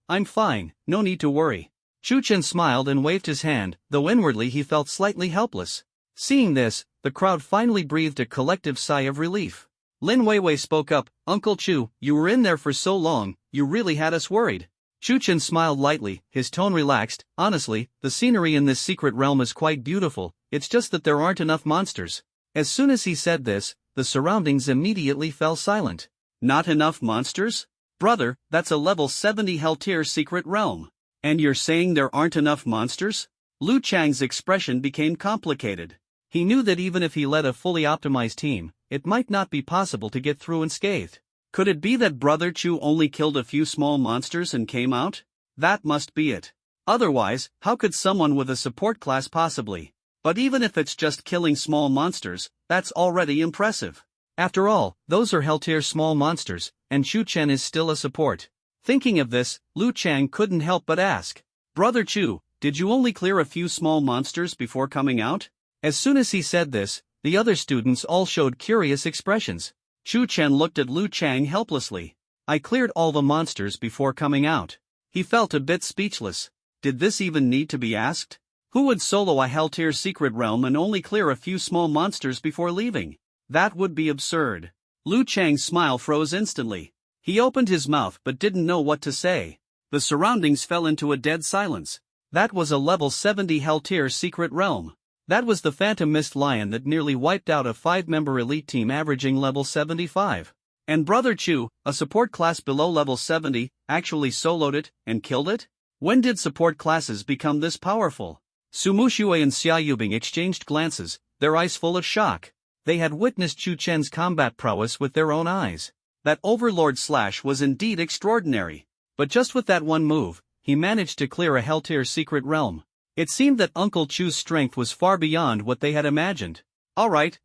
no need to worry. Chu Chen smiled and waved his hand, though inwardly he felt slightly helpless. Seeing this, the crowd finally breathed a collective sigh of relief. Lin Weiwei spoke up, Uncle Chu, you were in there for so long, you really had us worried. Chu Chen smiled lightly, his tone relaxed. Honestly, the scenery in this secret realm is quite beautiful, it's just that there aren't enough monsters. As soon as he said this, the surroundings immediately fell silent. Not enough monsters? Brother, that's a level 70 Hell tier secret realm. And you're saying there aren't enough monsters? Lu Chang's expression became complicated. He knew that even if he led a fully optimized team, it might not be possible to get through unscathed. Could it be that Brother Chu only killed a few small monsters and came out? That must be it. Otherwise, how could someone with a support class possibly? But even if it's just killing small monsters, that's already impressive. After all, those are hell-tier small monsters, and Chu Chen is still a support. Thinking of this, Lu Chang couldn't help but ask, Brother Chu, did you only clear a few small monsters before coming out? As soon as he said this, the other students all showed curious expressions. Chu Chen looked at Lu Chang helplessly. I cleared all the monsters before coming out. He felt a bit speechless. Did this even need to be asked? Who would solo a hell-tier secret realm and only clear a few small monsters before leaving? That would be absurd. Lu Chang's smile froze instantly. He opened his mouth but didn't know what to say. The surroundings fell into a dead silence. That was a level 70 hell-tier secret realm. That was the Phantom Mist Lion that nearly wiped out a 5-member elite team averaging level 75. And Brother Chu, a support class below level 70, actually soloed it and killed it? When did support classes become this powerful? Su Muxue and Xia Yubing exchanged glances, their eyes full of shock. They had witnessed Chu Chen's combat prowess with their own eyes. That Overlord Slash was indeed extraordinary. But just with that one move, he managed to clear a hell-tier secret realm. It seemed that Uncle Chu's strength was far beyond what they had imagined. All right.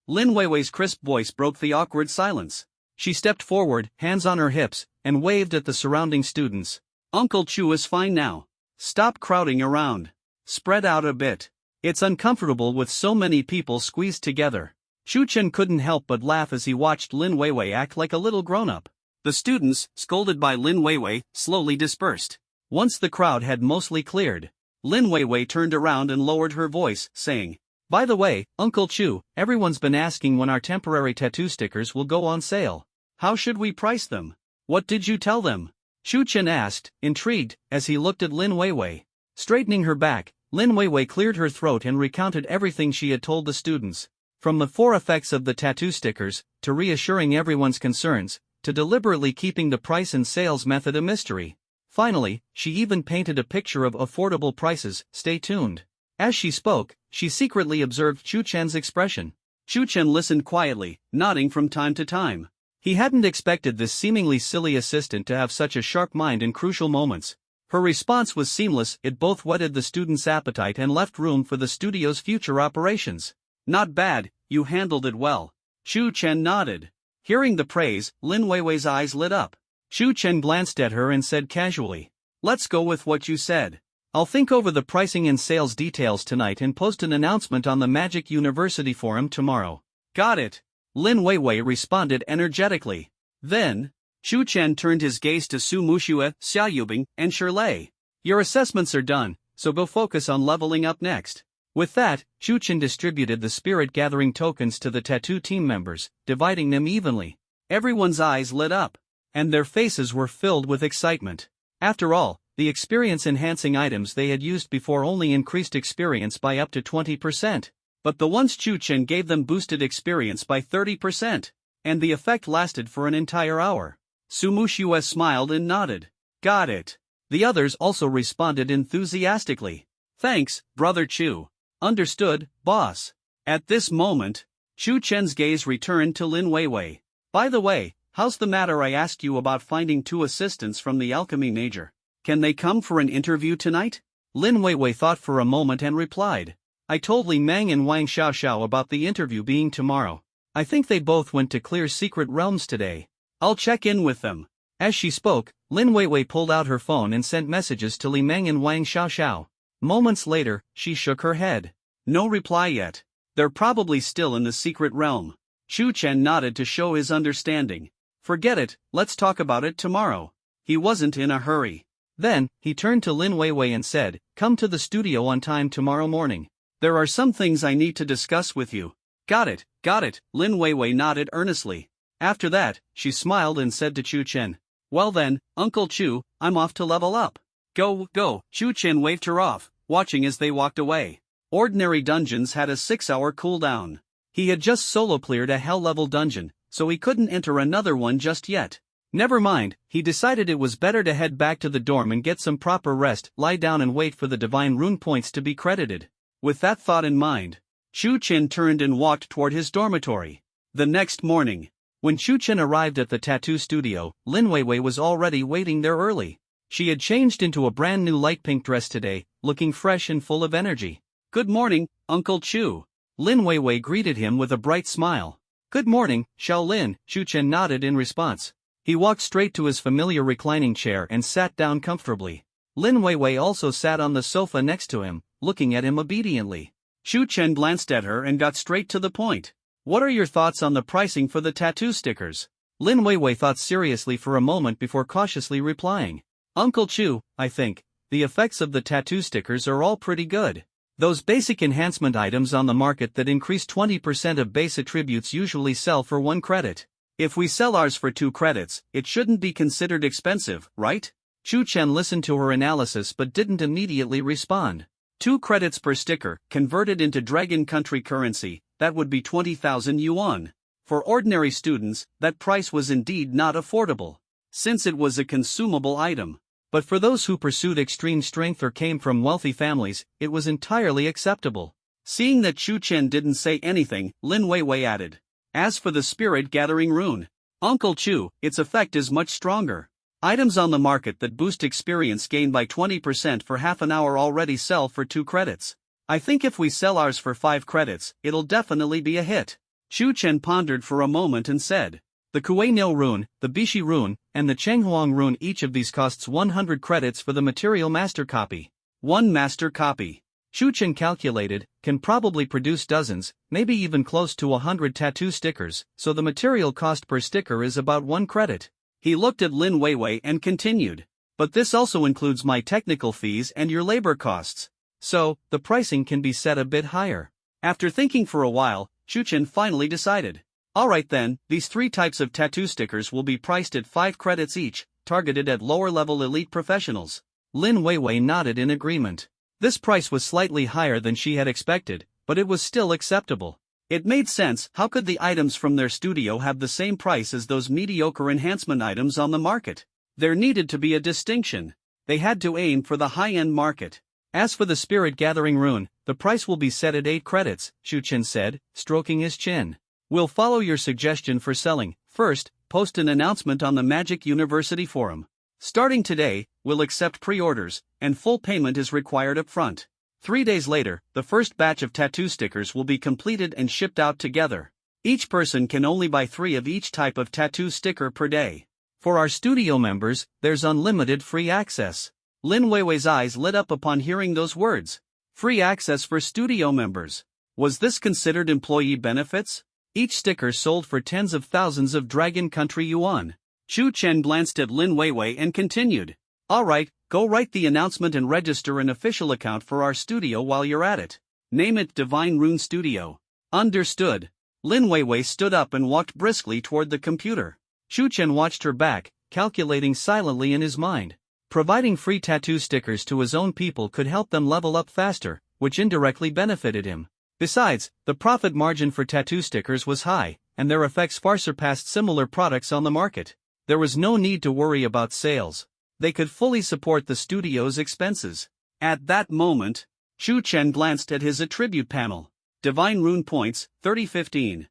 Lin Weiwei's crisp voice broke the awkward silence. She stepped forward, hands on her hips, and waved at the surrounding students. Uncle Chu is fine now. Stop crowding around. Spread out a bit. It's uncomfortable with so many people squeezed together. Chu Chen couldn't help but laugh as he watched Lin Weiwei act like a little grown-up. The students, scolded by Lin Weiwei, slowly dispersed. Once the crowd had mostly cleared, Lin Weiwei turned around and lowered her voice, saying, By the way, Uncle Chu, everyone's been asking when our temporary tattoo stickers will go on sale. How should we price them? What did you tell them? Chu Chen asked, intrigued, as he looked at Lin Weiwei. Straightening her back, Lin Weiwei cleared her throat and recounted everything she had told the students. From the 4 effects of the tattoo stickers, to reassuring everyone's concerns, to deliberately keeping the price and sales method a mystery. Finally, she even painted a picture of affordable prices. Stay tuned. As she spoke, she secretly observed Chu Chen's expression. Chu Chen listened quietly, nodding from time to time. He hadn't expected this seemingly silly assistant to have such a sharp mind in crucial moments. Her response was seamless. It both whetted the students' appetite and left room for the studio's future operations. Not bad, you handled it well. Chu Chen nodded. Hearing the praise, Lin Weiwei's eyes lit up. Chu Chen glanced at her and said casually, Let's go with what you said. I'll think over the pricing and sales details tonight and post an announcement on the Magic University forum tomorrow. Got it. Lin Weiwei responded energetically. Then, Chu Chen turned his gaze to Su Muxue, Xia Yubing, and Shirlei. Your assessments are done, so go focus on leveling up next. With that, Chu Chen distributed the spirit-gathering tokens to the tattoo team members, dividing them evenly. Everyone's eyes lit up, and their faces were filled with excitement. After all, the experience-enhancing items they had used before only increased experience by up to 20%. But the ones Chu Chen gave them boosted experience by 30%. And the effect lasted for an entire hour. Su Muxue smiled and nodded. Got it. The others also responded enthusiastically. Thanks, Brother Chu. Understood, boss. At this moment, Chu Chen's gaze returned to Lin Weiwei. By the way, how's the matter I asked you about finding 2 assistants from the alchemy major? Can they come for an interview tonight? Lin Weiwei thought for a moment and replied. I told Li Meng and Wang Xiaoxiao about the interview being tomorrow. I think they both went to clear secret realms today. I'll check in with them. As she spoke, Lin Weiwei pulled out her phone and sent messages to Li Meng and Wang Xiaoxiao. Moments later, she shook her head. No reply yet. They're probably still in the secret realm. Chu Chen nodded to show his understanding. Forget it, let's talk about it tomorrow. He wasn't in a hurry. Then, he turned to Lin Weiwei and said, Come to the studio on time tomorrow morning. There are some things I need to discuss with you. Got it, Lin Weiwei nodded earnestly. After that, she smiled and said to Chu Chen, Well then, Uncle Chu, I'm off to level up. Go. Chu Chen waved her off, watching as they walked away. Ordinary dungeons had a 6-hour cooldown. He had just solo cleared a hell-level dungeon, so he couldn't enter another one just yet. Never mind, he decided it was better to head back to the dorm and get some proper rest, lie down and wait for the divine rune points to be credited. With that thought in mind, Chu Chen turned and walked toward his dormitory. The next morning, When Chu Chen arrived at the tattoo studio, Lin Weiwei was already waiting there early. She had changed into a brand new light pink dress today, looking fresh and full of energy. Good morning, Uncle Chu. Lin Weiwei greeted him with a bright smile. Good morning, Shaolin, Chu Chen nodded in response. He walked straight to his familiar reclining chair and sat down comfortably. Lin Weiwei also sat on the sofa next to him, looking at him obediently. Chu Chen glanced at her and got straight to the point. What are your thoughts on the pricing for the tattoo stickers? Lin Weiwei thought seriously for a moment before cautiously replying. Uncle Chu, I think the effects of the tattoo stickers are all pretty good. Those basic enhancement items on the market that increase 20% of base attributes usually sell for 1 credit. If we sell ours for 2 credits, it shouldn't be considered expensive, right? Chu Chen listened to her analysis but didn't immediately respond. 2 credits per sticker, converted into Dragon Country currency, that would be 20,000 yuan. For ordinary students, that price was indeed not affordable, since it was a consumable item. But for those who pursued extreme strength or came from wealthy families, it was entirely acceptable. Seeing that Chu Chen didn't say anything, Lin Weiwei added. As for the Spirit Gathering Rune, Uncle Chu, its effect is much stronger. Items on the market that boost experience gain by 20% for half an hour already sell for 2 credits. I think if we sell ours for 5 credits, it'll definitely be a hit. Chu Chen pondered for a moment and said. The Kuei Nil rune, the Bishi rune, and the Chenghuang rune, each of these costs 100 credits for the material master copy. 1 master copy. Chu Chen calculated, can probably produce dozens, maybe even close to 100 tattoo stickers, so the material cost per sticker is about 1 credit. He looked at Lin Weiwei and continued. But this also includes my technical fees and your labor costs. So, the pricing can be set a bit higher. After thinking for a while, Chu Chen finally decided. Alright then, these 3 types of tattoo stickers will be priced at 5 credits each, targeted at lower-level elite professionals. Lin Weiwei nodded in agreement. This price was slightly higher than she had expected, but it was still acceptable. It made sense. How could the items from their studio have the same price as those mediocre enhancement items on the market? There needed to be a distinction. They had to aim for the high-end market. As for the Spirit Gathering Rune, the price will be set at 8 credits, Chu Chen said, stroking his chin. We'll follow your suggestion for selling. First, post an announcement on the Magic University forum. Starting today, we'll accept pre-orders, and full payment is required up front. 3 days later, the first batch of tattoo stickers will be completed and shipped out together. Each person can only buy 3 of each type of tattoo sticker per day. For our studio members, there's unlimited free access. Lin Weiwei's eyes lit up upon hearing those words. Free access for studio members. Was this considered employee benefits? Each sticker sold for tens of thousands of Dragon Country yuan. Chu Chen glanced at Lin Weiwei and continued. Alright, go write the announcement and register an official account for our studio while you're at it. Name it Divine Rune Studio. Understood. Lin Weiwei stood up and walked briskly toward the computer. Chu Chen watched her back, calculating silently in his mind. Providing free tattoo stickers to his own people could help them level up faster, which indirectly benefited him. Besides, the profit margin for tattoo stickers was high, and their effects far surpassed similar products on the market. There was no need to worry about sales. They could fully support the studio's expenses. At that moment, Chu Chen glanced at his attribute panel. Divine Rune Points, 3015.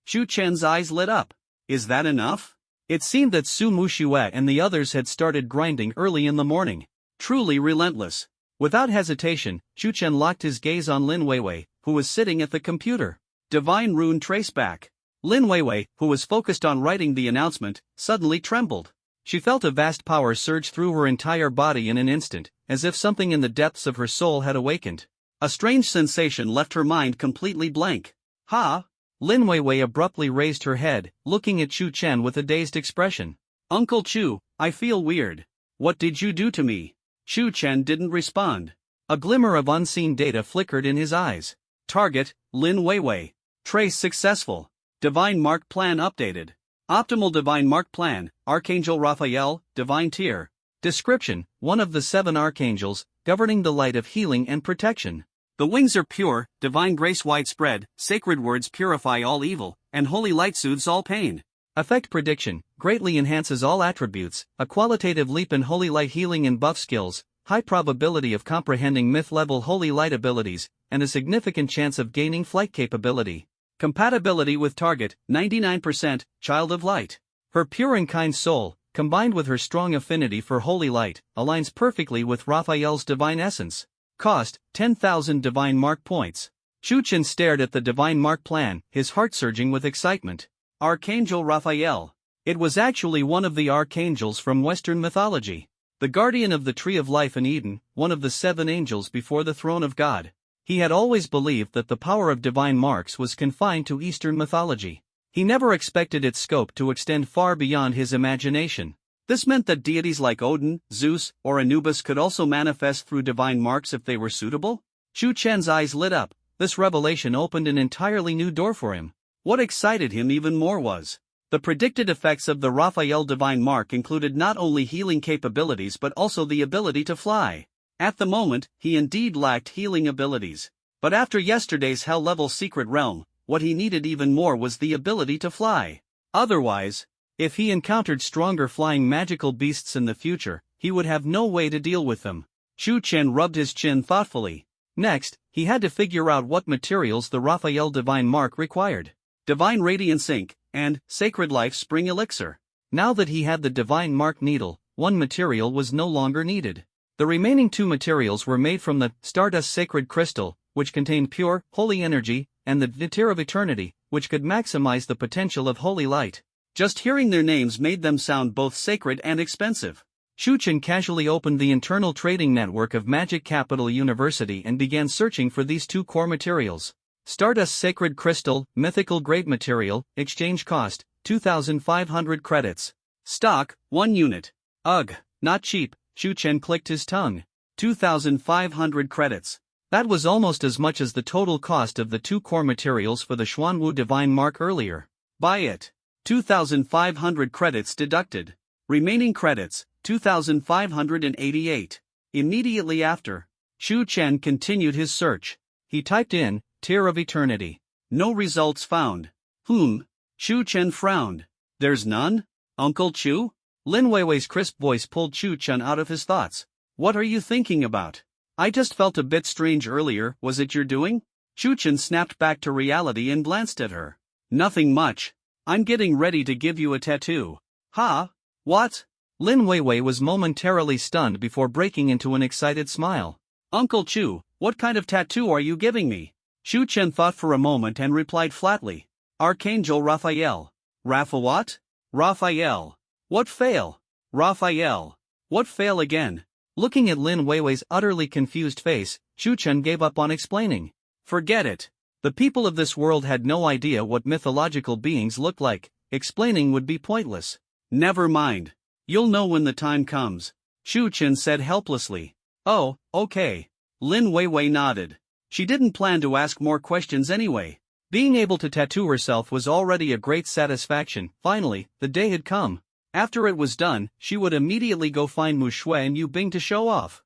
Chu Chen's eyes lit up. Is that enough? It seemed that Su Muxue and the others had started grinding early in the morning. Truly relentless. Without hesitation, Chu Chen locked his gaze on Lin Weiwei, who was sitting at the computer. Divine Rune Traceback. Lin Weiwei, who was focused on writing the announcement, suddenly trembled. She felt a vast power surge through her entire body in an instant, as if something in the depths of her soul had awakened. A strange sensation left her mind completely blank. Ha! Lin Weiwei abruptly raised her head, looking at Chu Chen with a dazed expression. Uncle Chu, I feel weird. What did you do to me? Chu Chen didn't respond. A glimmer of unseen data flickered in his eyes. Target, Lin Weiwei. Trace successful. Divine Mark Plan updated. Optimal Divine Mark Plan, Archangel Raphael, Divine Tier. Description: one of the 7 archangels, governing the light of healing and protection. The wings are pure, divine grace widespread, sacred words purify all evil, and holy light soothes all pain. Effect prediction: greatly enhances all attributes, a qualitative leap in holy light healing and buff skills, high probability of comprehending myth-level holy light abilities, and a significant chance of gaining flight capability. Compatibility with target, 99%, child of light. Her pure and kind soul, combined with her strong affinity for holy light, aligns perfectly with Raphael's divine essence. Cost, 10,000 divine mark points. Shu Chen stared at the divine mark plan, his heart surging with excitement. Archangel Raphael. It was actually one of the archangels from Western mythology. The guardian of the tree of life in Eden, one of the 7 angels before the throne of God. He had always believed that the power of divine marks was confined to Eastern mythology. He never expected its scope to extend far beyond his imagination. This meant that deities like Odin, Zeus, or Anubis could also manifest through divine marks if they were suitable? Shu Chen's eyes lit up. This revelation opened an entirely new door for him. What excited him even more was the predicted effects of the Raphael divine mark included not only healing capabilities but also the ability to fly. At the moment, he indeed lacked healing abilities. But after yesterday's hell-level secret realm, what he needed even more was the ability to fly. Otherwise, if he encountered stronger flying magical beasts in the future, he would have no way to deal with them. Shu Chen rubbed his chin thoughtfully. Next, he had to figure out what materials the Raphael divine mark required. Divine Radiance Ink, and Sacred Life Spring Elixir. Now that he had the divine mark needle, one material was no longer needed. The remaining 2 materials were made from the Stardust Sacred Crystal, which contained pure, holy energy, and the Neter of Eternity, which could maximize the potential of holy light. Just hearing their names made them sound both sacred and expensive. Shu Chen casually opened the internal trading network of Magic Capital University and began searching for these 2 core materials. Stardust Sacred Crystal, Mythical Grade Material, Exchange Cost, 2,500 credits. Stock, 1 unit. Ugh, not cheap. Shu Chen clicked his tongue. 2,500 credits. That was almost as much as the total cost of the 2 core materials for the Xuanwu Divine Mark earlier. Buy it. 2,500 credits deducted. Remaining credits, 2,588. Immediately after, Shu Chen continued his search. He typed in, Tear of Eternity. No results found. Shu Chen frowned. There's none? Uncle Chu? Lin Weiwei's crisp voice pulled Shu Chen out of his thoughts. What are you thinking about? I just felt a bit strange earlier, was it your doing? Shu Chen snapped back to reality and glanced at her. Nothing much. I'm getting ready to give you a tattoo. Ha? What? Lin Weiwei was momentarily stunned before breaking into an excited smile. Uncle Chu, what kind of tattoo are you giving me? Shu Chen thought for a moment and replied flatly. Archangel Raphael. What? Raphael. What fail? Raphael. What fail again? Looking at Lin Weiwei's utterly confused face, Shu Chen gave up on explaining. Forget it. The people of this world had no idea what mythological beings looked like. Explaining would be pointless. Never mind. You'll know when the time comes. Shu Chen said helplessly. Oh, okay. Lin Weiwei nodded. She didn't plan to ask more questions anyway. Being able to tattoo herself was already a great satisfaction. Finally, the day had come. After it was done, she would immediately go find Mu Shui and Yu Bing to show off.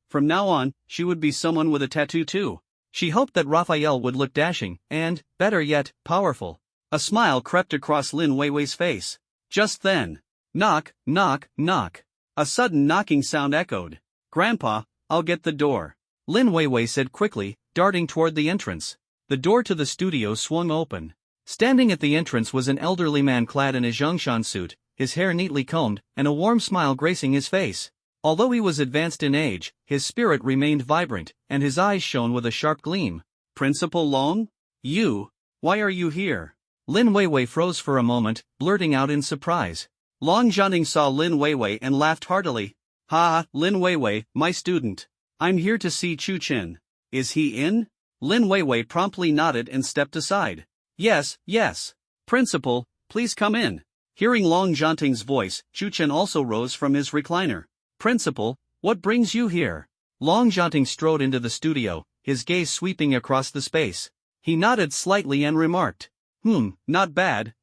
From now on, she would be someone with a tattoo too. She hoped that Raphael would look dashing, and, better yet, powerful. A smile crept across Lin Weiwei's face. Just then. Knock, knock, knock. A sudden knocking sound echoed. Grandpa, I'll get the door. Lin Weiwei said quickly, darting toward the entrance. The door to the studio swung open. Standing at the entrance was an elderly man clad in a Zhongshan suit, his hair neatly combed, and a warm smile gracing his face. Although he was advanced in age, his spirit remained vibrant, and his eyes shone with a sharp gleam. Principal Long? You? Why are you here? Lin Weiwei froze for a moment, blurting out in surprise. Long Zhanning saw Lin Weiwei and laughed heartily. Ha, Lin Weiwei, my student. I'm here to see Shu Chen. Is he in? Lin Weiwei promptly nodded and stepped aside. Yes. Principal, please come in. Hearing Long Zhanting's voice, Shu Chen also rose from his recliner. Principal, what brings you here? Long Zhanting strode into the studio, his gaze sweeping across the space. He nodded slightly and remarked. Not bad.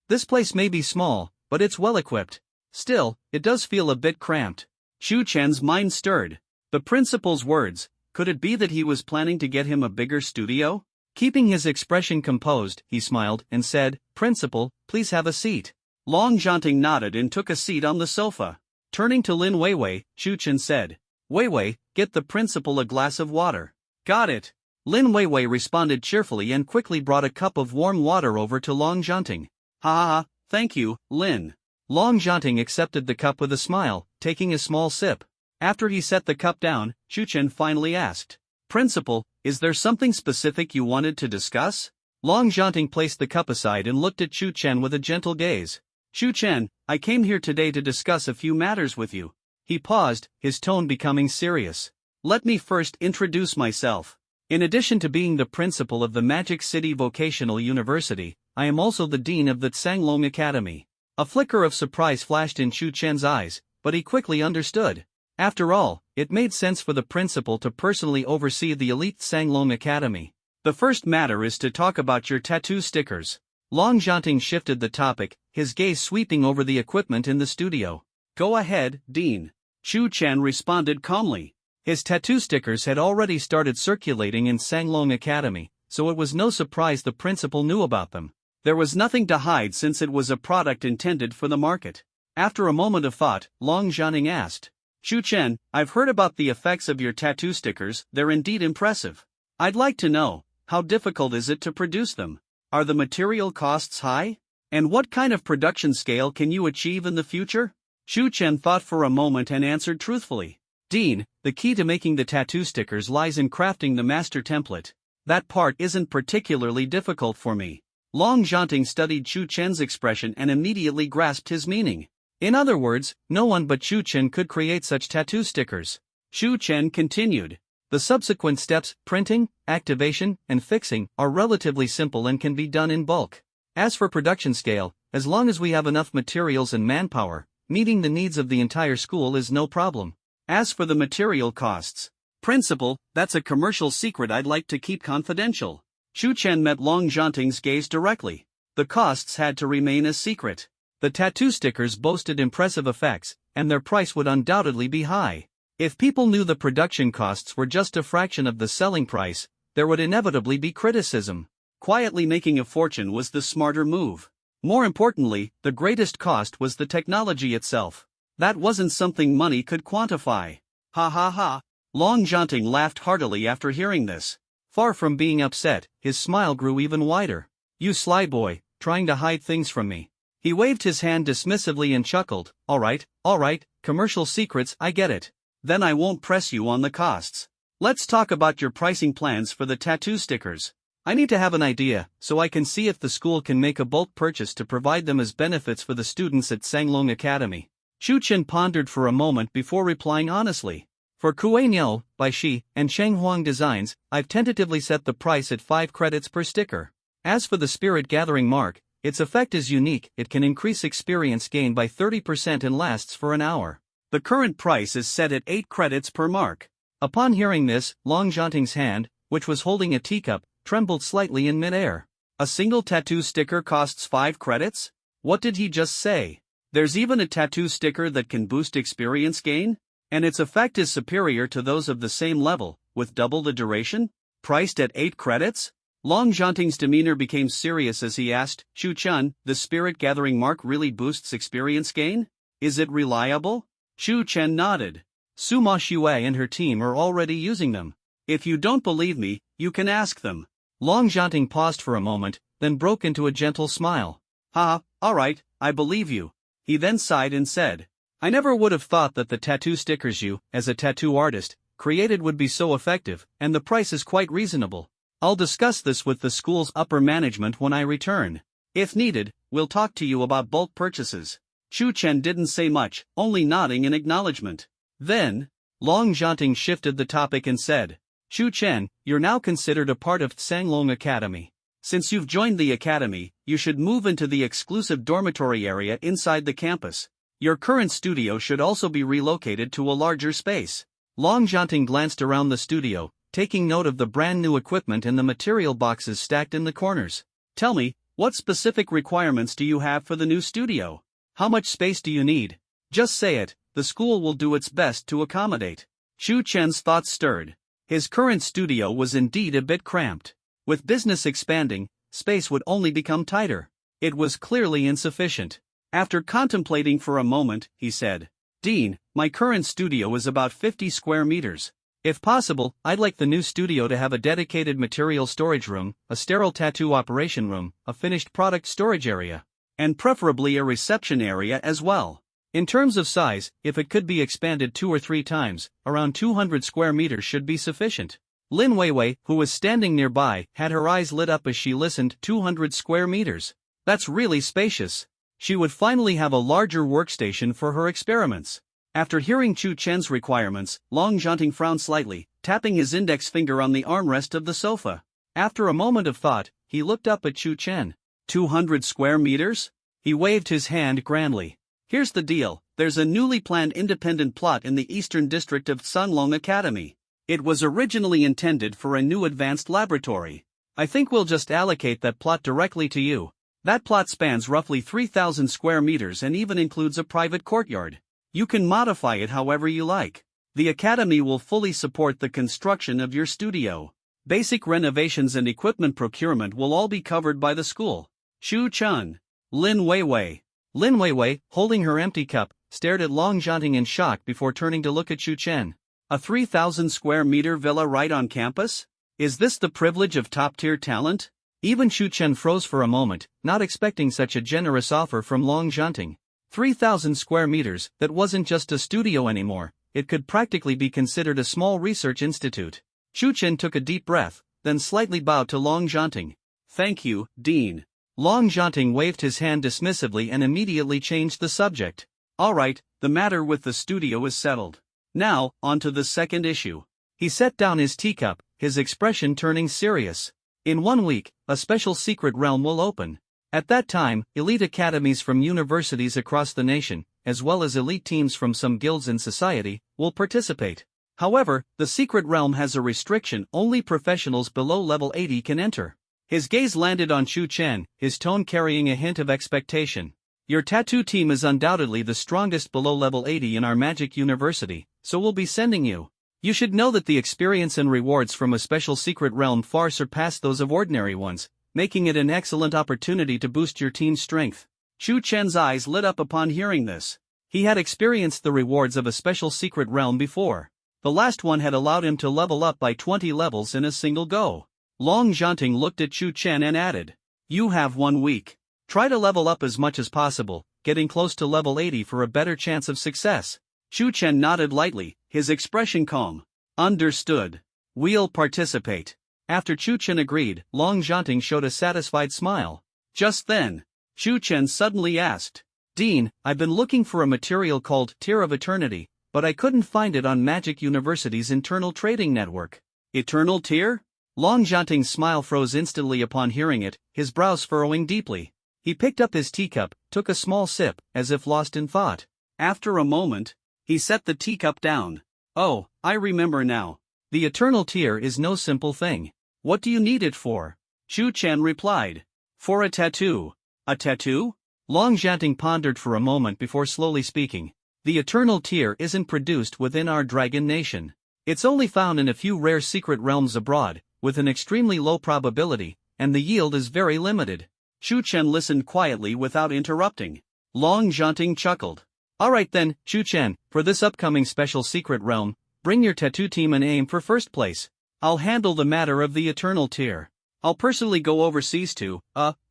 This place may be small, but it's well equipped. Still, it does feel a bit cramped. Shu Chen's mind stirred. The principal's words, could it be that he was planning to get him a bigger studio? Keeping his expression composed, he smiled and said, Principal, please have a seat. Long Zhanting nodded and took a seat on the sofa. Turning to Lin Weiwei, Shu Chen said, Weiwei, get the principal a glass of water. Got it. Lin Weiwei responded cheerfully and quickly brought a cup of warm water over to Long Jianting. Ha ha ha, thank you, Lin. Long Jianting accepted the cup with a smile, taking a small sip. After he set the cup down, Shu Chen finally asked, Principal, is there something specific you wanted to discuss? Long Jianting placed the cup aside and looked at Shu Chen with a gentle gaze. Shu Chen, I came here today to discuss a few matters with you. He paused, his tone becoming serious. Let me first introduce myself. In addition to being the principal of the Magic City Vocational University, I am also the dean of the Tsanglong Academy. A flicker of surprise flashed in Shu Chen's eyes, but he quickly understood. After all, it made sense for the principal to personally oversee the elite Tsanglong Academy. The first matter is to talk about your tattoo stickers. Long Jianting shifted the topic, his gaze sweeping over the equipment in the studio. Go ahead, Dean. Shu Chen responded calmly. His tattoo stickers had already started circulating in Tsanglong Academy, so it was no surprise the principal knew about them. There was nothing to hide since it was a product intended for the market. After a moment of thought, Long Jianting asked, Shu Chen, I've heard about the effects of your tattoo stickers, they're indeed impressive. I'd like to know, how difficult is it to produce them? Are the material costs high? And what kind of production scale can you achieve in the future? Shu Chen thought for a moment and answered truthfully. Dean, the key to making the tattoo stickers lies in crafting the master template. That part isn't particularly difficult for me. Long Jianting studied Shu Chen's expression and immediately grasped his meaning. In other words, no one but Shu Chen could create such tattoo stickers. Shu Chen continued. The subsequent steps, printing, activation, and fixing, are relatively simple and can be done in bulk. As for production scale, as long as we have enough materials and manpower, meeting the needs of the entire school is no problem. As for the material costs, Principal, that's a commercial secret I'd like to keep confidential. Shu Chen met Long Jianting's gaze directly. The costs had to remain a secret. The tattoo stickers boasted impressive effects, and their price would undoubtedly be high. If people knew the production costs were just a fraction of the selling price, there would inevitably be criticism. Quietly making a fortune was the smarter move. More importantly, the greatest cost was the technology itself. That wasn't something money could quantify. Ha ha ha. Long Jianting laughed heartily after hearing this. Far from being upset, his smile grew even wider. You sly boy, trying to hide things from me. He waved his hand dismissively and chuckled. All right, commercial secrets, I get it. Then I won't press you on the costs. Let's talk about your pricing plans for the tattoo stickers. I need to have an idea, so I can see if the school can make a bulk purchase to provide them as benefits for the students at Tsanglong Academy. Shu Chen pondered for a moment before replying honestly. For Kuei-Niu, by Shi, and Shenghuang Designs, I've tentatively set the price at 5 credits per sticker. As for the Spirit Gathering mark, its effect is unique, it can increase experience gain by 30% and lasts for an hour. The current price is set at 8 credits per mark. Upon hearing this, Long Jianting's hand, which was holding a teacup, trembled slightly in midair. A single tattoo sticker costs 5 credits? What did he just say? There's even a tattoo sticker that can boost experience gain? And its effect is superior to those of the same level, with double the duration? Priced at 8 credits? Long Jianting's demeanor became serious as he asked, Shu Chen, the Spirit Gathering mark really boosts experience gain? Is it reliable? Shu Chen nodded. Suma Xue and her team are already using them. If you don't believe me, you can ask them. Long Jianting paused for a moment, then broke into a gentle smile. Alright, I believe you. He then sighed and said, I never would have thought that the tattoo stickers you, as a tattoo artist, created would be so effective, and the price is quite reasonable. I'll discuss this with the school's upper management when I return. If needed, we'll talk to you about bulk purchases. Shu Chen didn't say much, only nodding in acknowledgement. Then, Long Jianting shifted the topic and said, Shu Chen, you're now considered a part of Tsanglong Academy. Since you've joined the academy, you should move into the exclusive dormitory area inside the campus. Your current studio should also be relocated to a larger space. Long Jianting glanced around the studio, taking note of the brand new equipment and the material boxes stacked in the corners. Tell me, what specific requirements do you have for the new studio? How much space do you need? Just say it, the school will do its best to accommodate. Shu Chen's thoughts stirred. His current studio was indeed a bit cramped. With business expanding, space would only become tighter. It was clearly insufficient. After contemplating for a moment, he said, Dean, my current studio is about 50 square meters. If possible, I'd like the new studio to have a dedicated material storage room, a sterile tattoo operation room, a finished product storage area, and preferably a reception area as well. In terms of size, if it could be expanded 2 or 3 times, around 200 square meters should be sufficient. Lin Weiwei, who was standing nearby, had her eyes lit up as she listened. 200 square meters. That's really spacious. She would finally have a larger workstation for her experiments. After hearing Chu Chen's requirements, Long Zhanting frowned slightly, tapping his index finger on the armrest of the sofa. After a moment of thought, he looked up at Chu Chen. 200 square meters? He waved his hand grandly. Here's the deal, there's a newly planned independent plot in the eastern district of Sunlong Academy. It was originally intended for a new advanced laboratory. I think we'll just allocate that plot directly to you. That plot spans roughly 3,000 square meters and even includes a private courtyard. You can modify it however you like. The Academy will fully support the construction of your studio. Basic renovations and equipment procurement will all be covered by the school. Chu Chen. Lin Weiwei. Lin Weiwei, holding her empty cup, stared at Long Zhanting in shock before turning to look at Chu Chen. A 3,000 square meter villa right on campus? Is this the privilege of top-tier talent? Even Chu Chen froze for a moment, not expecting such a generous offer from Long Zhanting. 3,000 square meters, that wasn't just a studio anymore, it could practically be considered a small research institute. Chu Chen took a deep breath, then slightly bowed to Long Zhanting. Thank you, Dean. Long Zhanting waved his hand dismissively and immediately changed the subject. All right, the matter with the studio is settled. Now, on to the second issue. He set down his teacup, his expression turning serious. In 1 week, a special secret realm will open. At that time, elite academies from universities across the nation, as well as elite teams from some guilds in society, will participate. However, the secret realm has a restriction: only professionals below level 80 can enter. His gaze landed on Chu Chen, his tone carrying a hint of expectation. Your tattoo team is undoubtedly the strongest below level 80 in our magic university, so we'll be sending you. You should know that the experience and rewards from a special secret realm far surpass those of ordinary ones, making it an excellent opportunity to boost your team's strength. Chu Chen's eyes lit up upon hearing this. He had experienced the rewards of a special secret realm before. The last one had allowed him to level up by 20 levels in a single go. Long Zhanting looked at Chu Chen and added, "You have 1 week. Try to level up as much as possible, getting close to level 80 for a better chance of success." Chu Chen nodded lightly, his expression calm. Understood. We'll participate. After Chu Chen agreed, Long Zhanting showed a satisfied smile. Just then, Chu Chen suddenly asked, "Dean, I've been looking for a material called Tear of Eternity, but I couldn't find it on Magic University's internal trading network." Eternal Tear? Long Zhanting's smile froze instantly upon hearing it, his brows furrowing deeply. He picked up his teacup, took a small sip, as if lost in thought. After a moment, he set the teacup down. "Oh, I remember now. The Eternal Tear is no simple thing. What do you need it for?" Chu Chen replied. "For a tattoo." "A tattoo?" Long Zhanting pondered for a moment before slowly speaking. "The Eternal Tear isn't produced within our Dragon Nation. It's only found in a few rare secret realms abroad, with an extremely low probability, and the yield is very limited." Chu Chen listened quietly without interrupting. Long Zhanting chuckled. "Alright then, Chu Chen, for this upcoming special secret realm, bring your tattoo team and aim for first place. I'll handle the matter of the Eternal Tear. I'll personally go overseas to,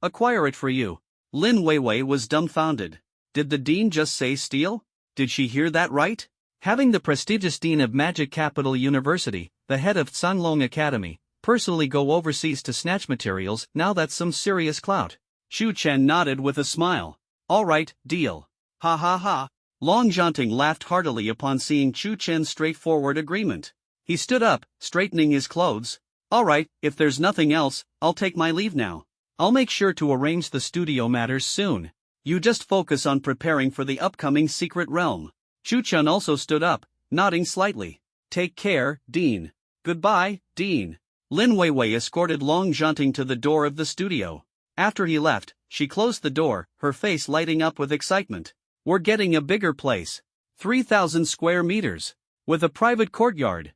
acquire it for you." Lin Weiwei was dumbfounded. Did the dean just say steal? Did she hear that right? Having the prestigious dean of Magic Capital University, the head of Sunlong Academy, personally go overseas to snatch materials, now that's some serious clout. Chu Chen nodded with a smile. "All right, deal. Ha ha ha." Long Zhanting laughed heartily upon seeing Chu Chen's straightforward agreement. He stood up, straightening his clothes. "All right, if there's nothing else, I'll take my leave now. I'll make sure to arrange the studio matters soon. You just focus on preparing for the upcoming secret realm." Chu Chen also stood up, nodding slightly. "Take care, Dean." "Goodbye, Dean." Lin Weiwei escorted Long Zhanting to the door of the studio. After he left, she closed the door, her face lighting up with excitement. "We're getting a bigger place. 3,000 square meters. With a private courtyard."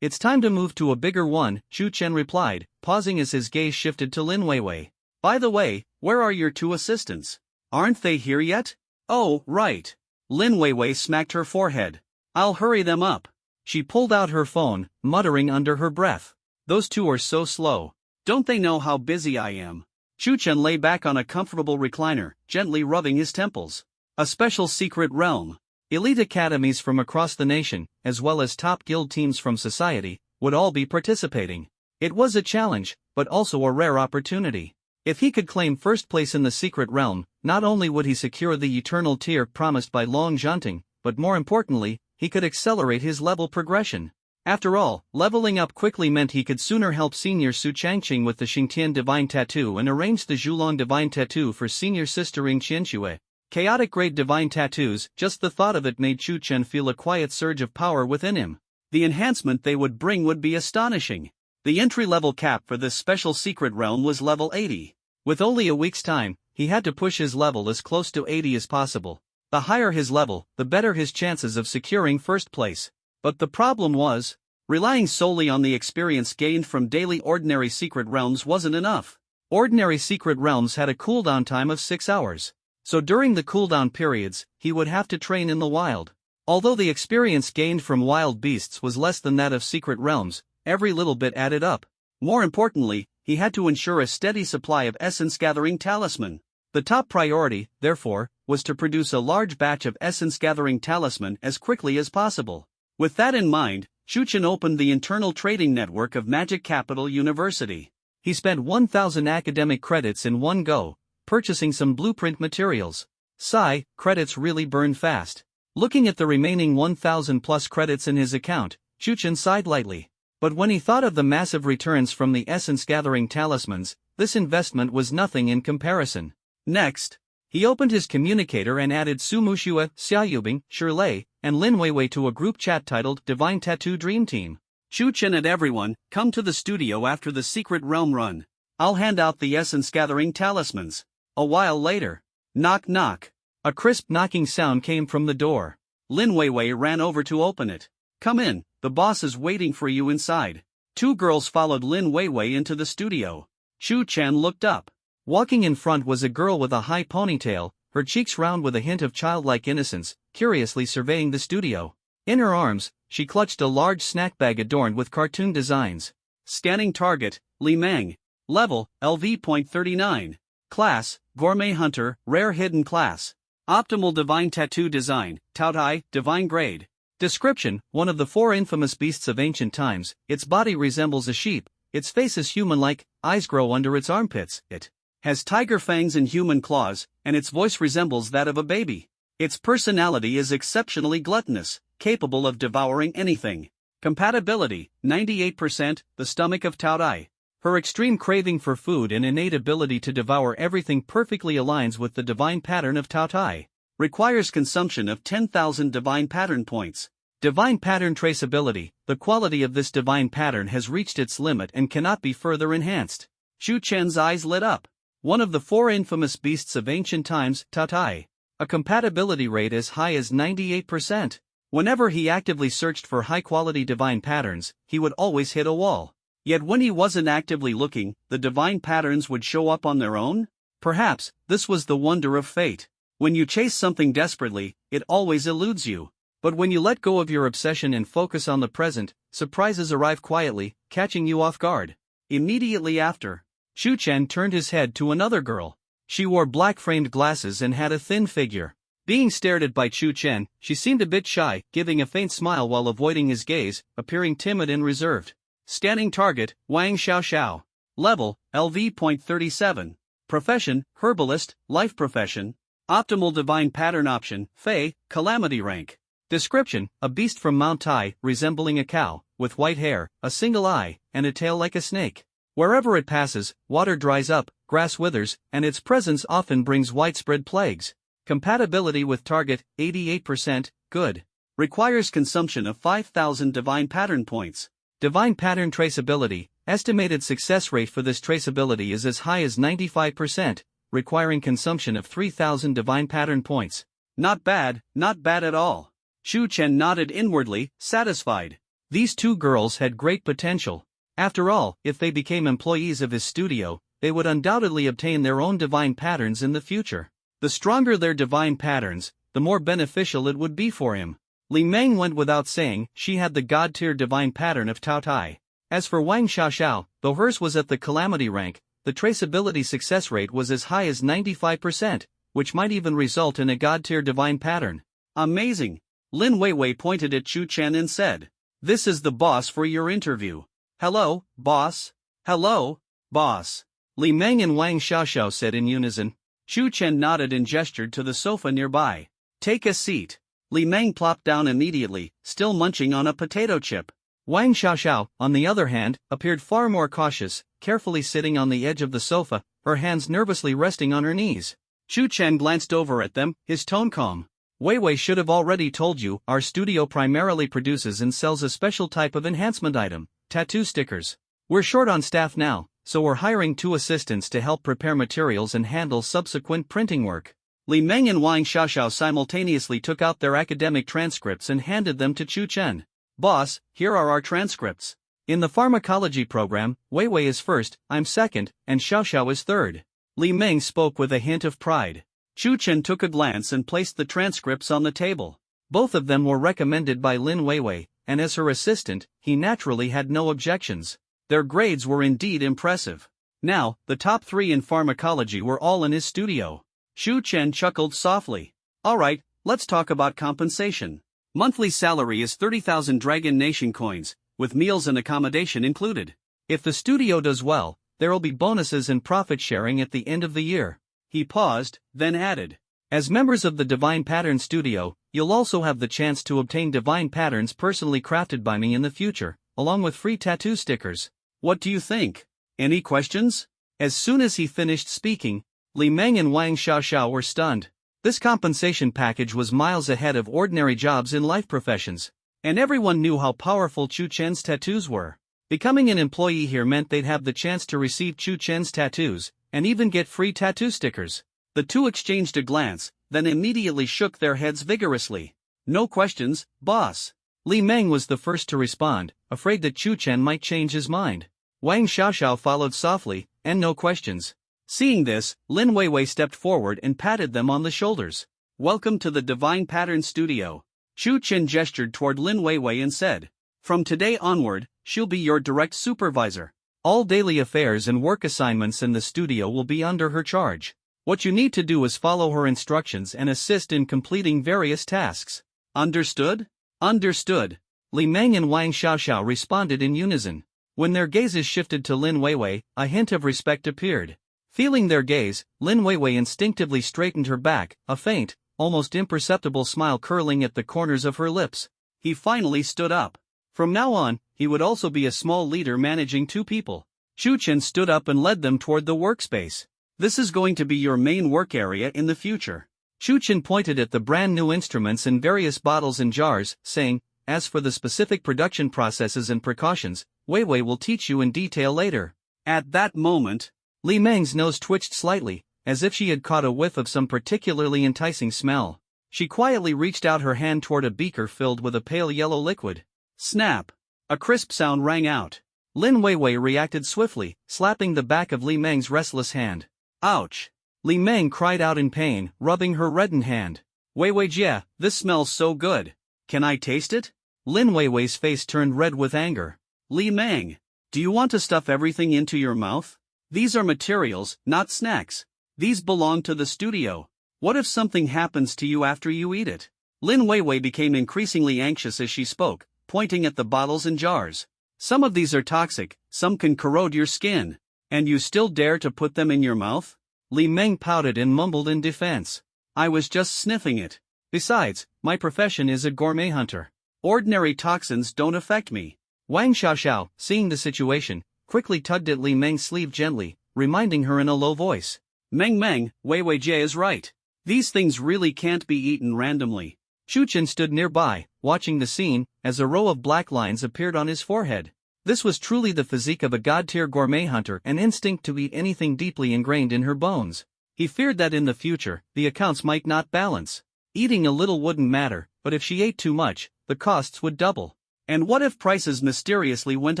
It's time to move to a bigger one," Chu Chen replied, pausing as his gaze shifted to Lin Weiwei. "By the way, where are your 2 assistants? Aren't they here yet?" "Oh, right." Lin Weiwei smacked her forehead. "I'll hurry them up." She pulled out her phone, muttering under her breath. Those two are so slow. Don't they know how busy I am? Chu Chen lay back on a comfortable recliner, gently rubbing his temples. A special secret realm. Elite academies from across the nation, as well as top guild teams from society, would all be participating. It was a challenge, but also a rare opportunity. If he could claim first place in the secret realm, not only would he secure the eternal tier promised by Long Zhanting, but more importantly, he could accelerate his level progression. After all, leveling up quickly meant he could sooner help senior Su Changqing with the Xingtian Divine Tattoo and arrange the Zhulong Divine Tattoo for senior sister Ring Qianxue. Chaotic grade divine tattoos, just the thought of it made Chu Chen feel a quiet surge of power within him. The enhancement they would bring would be astonishing. The entry-level cap for this special secret realm was level 80. With only a week's time, he had to push his level as close to 80 as possible. The higher his level, the better his chances of securing first place. But the problem was, relying solely on the experience gained from daily ordinary secret realms wasn't enough. Ordinary secret realms had a cooldown time of 6 hours. So during the cooldown periods, he would have to train in the wild. Although the experience gained from wild beasts was less than that of secret realms, every little bit added up. More importantly, he had to ensure a steady supply of essence-gathering talisman. The top priority, therefore, was to produce a large batch of essence-gathering talisman as quickly as possible. With that in mind, Chu Chen opened the internal trading network of Magic Capital University. He spent 1,000 academic credits in one go, purchasing some blueprint materials. Sigh, credits really burn fast. Looking at the remaining 1,000 plus credits in his account, Chu Chen sighed lightly. But when he thought of the massive returns from the essence-gathering talismans, this investment was nothing in comparison. Next, he opened his communicator and added Su Muxue, Xia Yubing, Shirlei, and Lin Weiwei to a group chat titled Divine Tattoo Dream Team. Chu Chen and everyone, come to the studio after the secret realm run. I'll hand out the essence-gathering talismans. A while later, knock knock. A crisp knocking sound came from the door. Lin Weiwei ran over to open it. Come in, the boss is waiting for you inside. Two girls followed Lin Weiwei into the studio. Chu Chen looked up. Walking in front was a girl with a high ponytail, her cheeks round with a hint of childlike innocence, curiously surveying the studio. In her arms, she clutched a large snack bag adorned with cartoon designs. Scanning target, Li Meng. Level, LV.39. Class, Gourmet Hunter, Rare Hidden Class. Optimal Divine Tattoo Design, Taotai, Divine Grade. Description: one of the 4 infamous beasts of ancient times, its body resembles a sheep, its face is human-like, eyes grow under its armpits, it has tiger fangs and human claws, and its voice resembles that of a baby. Its personality is exceptionally gluttonous, capable of devouring anything. Compatibility, 98%, the stomach of Taotai. Her extreme craving for food and innate ability to devour everything perfectly aligns with the divine pattern of Taotai. Requires consumption of 10,000 divine pattern points. Divine pattern traceability: the quality of this divine pattern has reached its limit and cannot be further enhanced. Chu Chen's eyes lit up. One of the 4 infamous beasts of ancient times, Taotai. A compatibility rate as high as 98%. Whenever he actively searched for high-quality divine patterns, he would always hit a wall. Yet when he wasn't actively looking, the divine patterns would show up on their own? Perhaps, this was the wonder of fate. When you chase something desperately, it always eludes you. But when you let go of your obsession and focus on the present, surprises arrive quietly, catching you off guard. Immediately after, Chu Chen turned his head to another girl. She wore black-framed glasses and had a thin figure. Being stared at by Chu Chen, she seemed a bit shy, giving a faint smile while avoiding his gaze, appearing timid and reserved. Scanning target, Wang Xiaoxiao. Level, LV.37. Profession, Herbalist, Life Profession. Optimal Divine Pattern Option, Fei, Calamity Rank. Description: a beast from Mount Tai, resembling a cow, with white hair, a single eye, and a tail like a snake. Wherever it passes, water dries up, grass withers, and its presence often brings widespread plagues. Compatibility with target, 88%, good. Requires consumption of 5,000 divine pattern points. Divine pattern traceability: estimated success rate for this traceability is as high as 95%, requiring consumption of 3,000 divine pattern points. Not bad at all. Chu Chen nodded inwardly, satisfied. These 2 girls had great potential. After all, if they became employees of his studio, they would undoubtedly obtain their own divine patterns in the future. The stronger their divine patterns, the more beneficial it would be for him. Li Meng went without saying, she had the god-tier divine pattern of Tao Tai. As for Wang Xiaoxiao, though hers was at the calamity rank, the traceability success rate was as high as 95%, which might even result in a god-tier divine pattern. Amazing! Lin Weiwei pointed at Chu Chen and said, "This is the boss for your interview." "Hello, boss." "Hello, boss," Li Meng and Wang Xiaoxiao said in unison. Chu Chen nodded and gestured to the sofa nearby. "Take a seat." Li Meng plopped down immediately, still munching on a potato chip. Wang Xiaoxiao, on the other hand, appeared far more cautious, carefully sitting on the edge of the sofa, her hands nervously resting on her knees. Chu Chen glanced over at them, his tone calm. "Weiwei should have already told you, our studio primarily produces and sells a special type of enhancement item, tattoo stickers. We're short on staff now, so we're hiring 2 assistants to help prepare materials and handle subsequent printing work." Li Meng and Wang Xiaoxiao simultaneously took out their academic transcripts and handed them to Chu Chen. "Boss, here are our transcripts. In the pharmacology program, Weiwei is first, I'm second, and Xiaoxiao is third." Li Meng spoke with a hint of pride. Chu Chen took a glance and placed the transcripts on the table. Both of them were recommended by Lin Weiwei, and as her assistant, he naturally had no objections. Their grades were indeed impressive. Now, the top 3 in pharmacology were all in his studio. Chu Chen chuckled softly. "Alright, let's talk about compensation. Monthly salary is 30,000 Dragon Nation coins, with meals and accommodation included. If the studio does well, there'll be bonuses and profit sharing at the end of the year." He paused, then added, "As members of the Divine Pattern Studio, you'll also have the chance to obtain divine patterns personally crafted by me in the future, along with free tattoo stickers. What do you think? Any questions?" As soon as he finished speaking, Li Meng and Wang Xiaoxiao were stunned. This compensation package was miles ahead of ordinary jobs in life professions, and everyone knew how powerful Chu Chen's tattoos were. Becoming an employee here meant they'd have the chance to receive Chu Chen's tattoos, and even get free tattoo stickers. The 2 exchanged a glance, then immediately shook their heads vigorously. "No questions, boss." Li Meng was the first to respond, afraid that Chu Chen might change his mind. Wang Xiaoxiao followed softly, and no questions. Seeing this, Lin Weiwei stepped forward and patted them on the shoulders. "Welcome to the Divine Pattern Studio." Chu Chen gestured toward Lin Weiwei and said, "From today onward, she'll be your direct supervisor. All daily affairs and work assignments in the studio will be under her charge. What you need to do is follow her instructions and assist in completing various tasks." "Understood? Understood." Li Meng and Wang Xiaoxiao responded in unison. When their gazes shifted to Lin Weiwei, a hint of respect appeared. Feeling their gaze, Lin Weiwei instinctively straightened her back, a faint, almost imperceptible smile curling at the corners of her lips. He finally stood up. From now on, he would also be a small leader managing 2 people. Chu Chen stood up and led them toward the workspace. "This is going to be your main work area in the future." Chu Chen pointed at the brand new instruments and various bottles and jars, saying, "As for the specific production processes and precautions, Weiwei will teach you in detail later." At that moment, Li Meng's nose twitched slightly, as if she had caught a whiff of some particularly enticing smell. She quietly reached out her hand toward a beaker filled with a pale yellow liquid. Snap! A crisp sound rang out. Lin Weiwei reacted swiftly, slapping the back of Li Meng's restless hand. "Ouch!" Li Meng cried out in pain, rubbing her reddened hand. "Weiwei Jie, this smells so good. Can I taste it?" Lin Weiwei's face turned red with anger. "Li Meng, do you want to stuff everything into your mouth? These are materials, not snacks. These belong to the studio. What if something happens to you after you eat it?" Lin Weiwei became increasingly anxious as she spoke, pointing at the bottles and jars. "Some of these are toxic, some can corrode your skin. And you still dare to put them in your mouth?" Li Meng pouted and mumbled in defense. "I was just sniffing it. Besides, my profession is a gourmet hunter. Ordinary toxins don't affect me." Wang Xiaoxiao, seeing the situation, quickly tugged at Li Meng's sleeve gently, reminding her in a low voice. Meng, Weiwei Jie is right. These things really can't be eaten randomly." Chu Chen stood nearby, watching the scene, as a row of black lines appeared on his forehead. This was truly the physique of a god-tier gourmet hunter, an instinct to eat anything deeply ingrained in her bones. He feared that in the future, the accounts might not balance. Eating a little wouldn't matter, but if she ate too much, the costs would double. And what if prices mysteriously went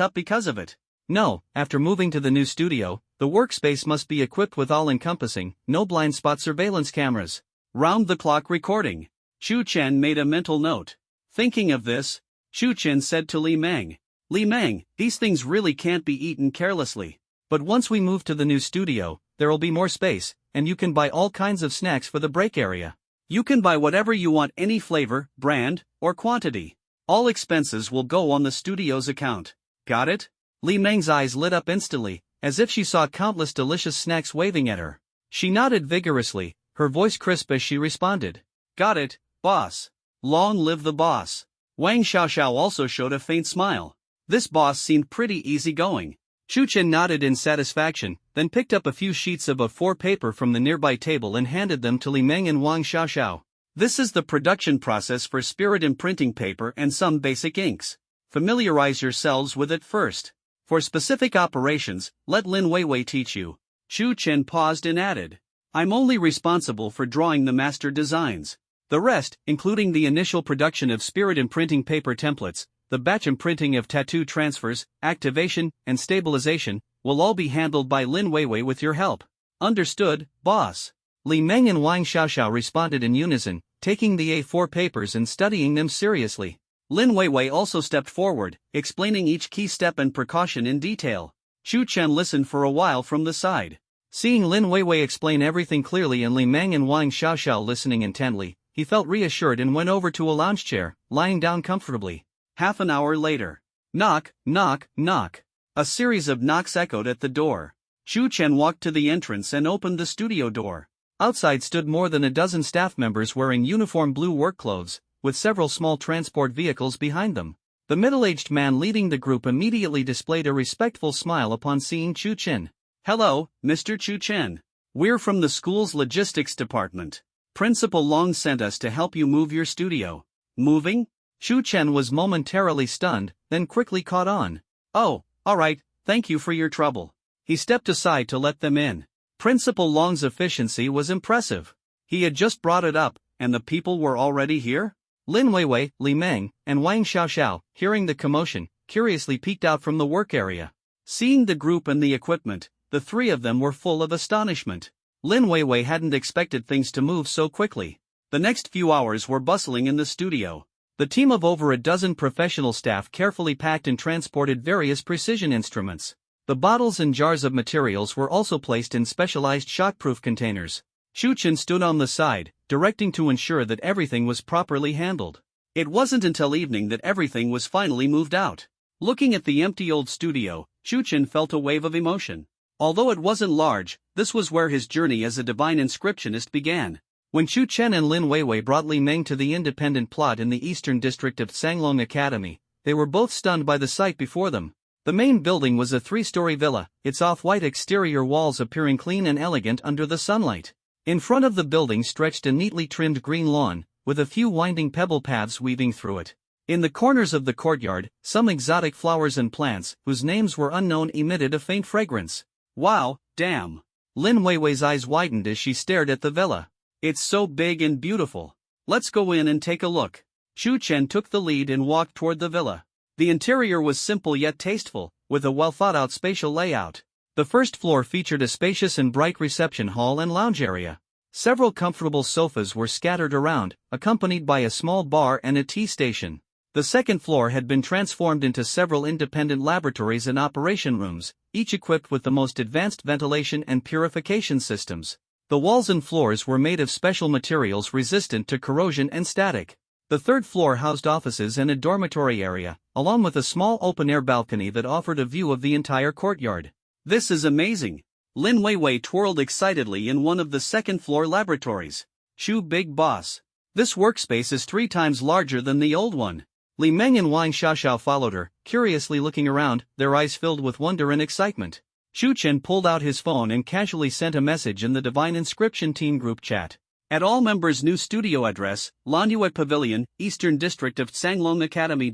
up because of it? No, after moving to the new studio, the workspace must be equipped with all-encompassing, no blind spot surveillance cameras. Round-the-clock recording. Chu Chen made a mental note. Thinking of this, Shu Chen said to Li Meng, Li Meng, these things really can't be eaten carelessly. But once we move to the new studio, there'll be more space, and you can buy all kinds of snacks for the break area. You can buy whatever you want, any flavor, brand, or quantity. All expenses will go on the studio's account. Got it? Li Meng's eyes lit up instantly, as if she saw countless delicious snacks waving at her. She nodded vigorously, her voice crisp as she responded. Got it, boss. Long live the boss. Wang Xiaoxiao also showed a faint smile. This boss seemed pretty easygoing. Shu Chen nodded in satisfaction, then picked up a few sheets of A4 paper from the nearby table and handed them to Li Meng and Wang Xiaoxiao. This is the production process for spirit imprinting paper and some basic inks. Familiarize yourselves with it first. For specific operations, let Lin Weiwei teach you. Shu Chen paused and added, I'm only responsible for drawing the master designs. The rest, including the initial production of spirit imprinting paper templates, the batch imprinting of tattoo transfers, activation, and stabilization, will all be handled by Lin Weiwei with your help. Understood, boss. Li Meng and Wang Xiaoxiao responded in unison, taking the A4 papers and studying them seriously. Lin Weiwei also stepped forward, explaining each key step and precaution in detail. Shu Chen listened for a while from the side. Seeing Lin Weiwei explain everything clearly and Li Meng and Wang Xiaoxiao listening intently, he felt reassured and went over to a lounge chair, lying down comfortably. Half an hour later. Knock, knock, knock. A series of knocks echoed at the door. Shu Chen walked to the entrance and opened the studio door. Outside stood more than a dozen staff members wearing uniform blue work clothes, with several small transport vehicles behind them. The middle-aged man leading the group immediately displayed a respectful smile upon seeing Shu Chen. Hello, Mr. Shu Chen. We're from the school's logistics department. Principal Long sent us to help you move your studio. Moving? Shu Chen was momentarily stunned, then quickly caught on. Oh, alright, thank you for your trouble. He stepped aside to let them in. Principal Long's efficiency was impressive. He had just brought it up, and the people were already here? Lin Weiwei, Li Meng, and Wang Xiaoxiao, hearing the commotion, curiously peeked out from the work area. Seeing the group and the equipment, the three of them were full of astonishment. Lin Weiwei hadn't expected things to move so quickly. The next few hours were bustling in the studio. The team of over a dozen professional staff carefully packed and transported various precision instruments. The bottles and jars of materials were also placed in specialized shockproof containers. Shu Chen stood on the side, directing to ensure that everything was properly handled. It wasn't until evening that everything was finally moved out. Looking at the empty old studio, Shu Chen felt a wave of emotion. Although it wasn't large, this was where his journey as a divine inscriptionist began. When Shu Chen and Lin Weiwei brought Li Meng to the independent plot in the eastern district of Sanglong Academy, they were both stunned by the sight before them. The main building was a 3-story villa, its off-white exterior walls appearing clean and elegant under the sunlight. In front of the building stretched a neatly trimmed green lawn, with a few winding pebble paths weaving through it. In the corners of the courtyard, some exotic flowers and plants, whose names were unknown, emitted a faint fragrance. Wow, damn. Lin Weiwei's eyes widened as she stared at the villa. It's so big and beautiful. Let's go in and take a look. Shu Chen took the lead and walked toward the villa. The interior was simple yet tasteful, with a well-thought-out spatial layout. The first floor featured a spacious and bright reception hall and lounge area. Several comfortable sofas were scattered around, accompanied by a small bar and a tea station. The second floor had been transformed into several independent laboratories and operation rooms, each equipped with the most advanced ventilation and purification systems. The walls and floors were made of special materials resistant to corrosion and static. The third floor housed offices and a dormitory area, along with a small open-air balcony that offered a view of the entire courtyard. This is amazing. Lin Weiwei twirled excitedly in one of the second-floor laboratories. Shu Big Boss. This workspace is 3 times larger than the old one. Li Meng and Wang Xiaoxiao followed her, curiously looking around, their eyes filled with wonder and excitement. Shu Chen pulled out his phone and casually sent a message in the Divine Inscription Team group chat. At all members' new studio address, Lanyue Pavilion, Eastern District of Sanglong Academy.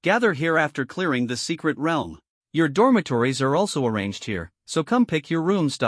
Gather here after clearing the secret realm. Your dormitories are also arranged here, so come pick your rooms.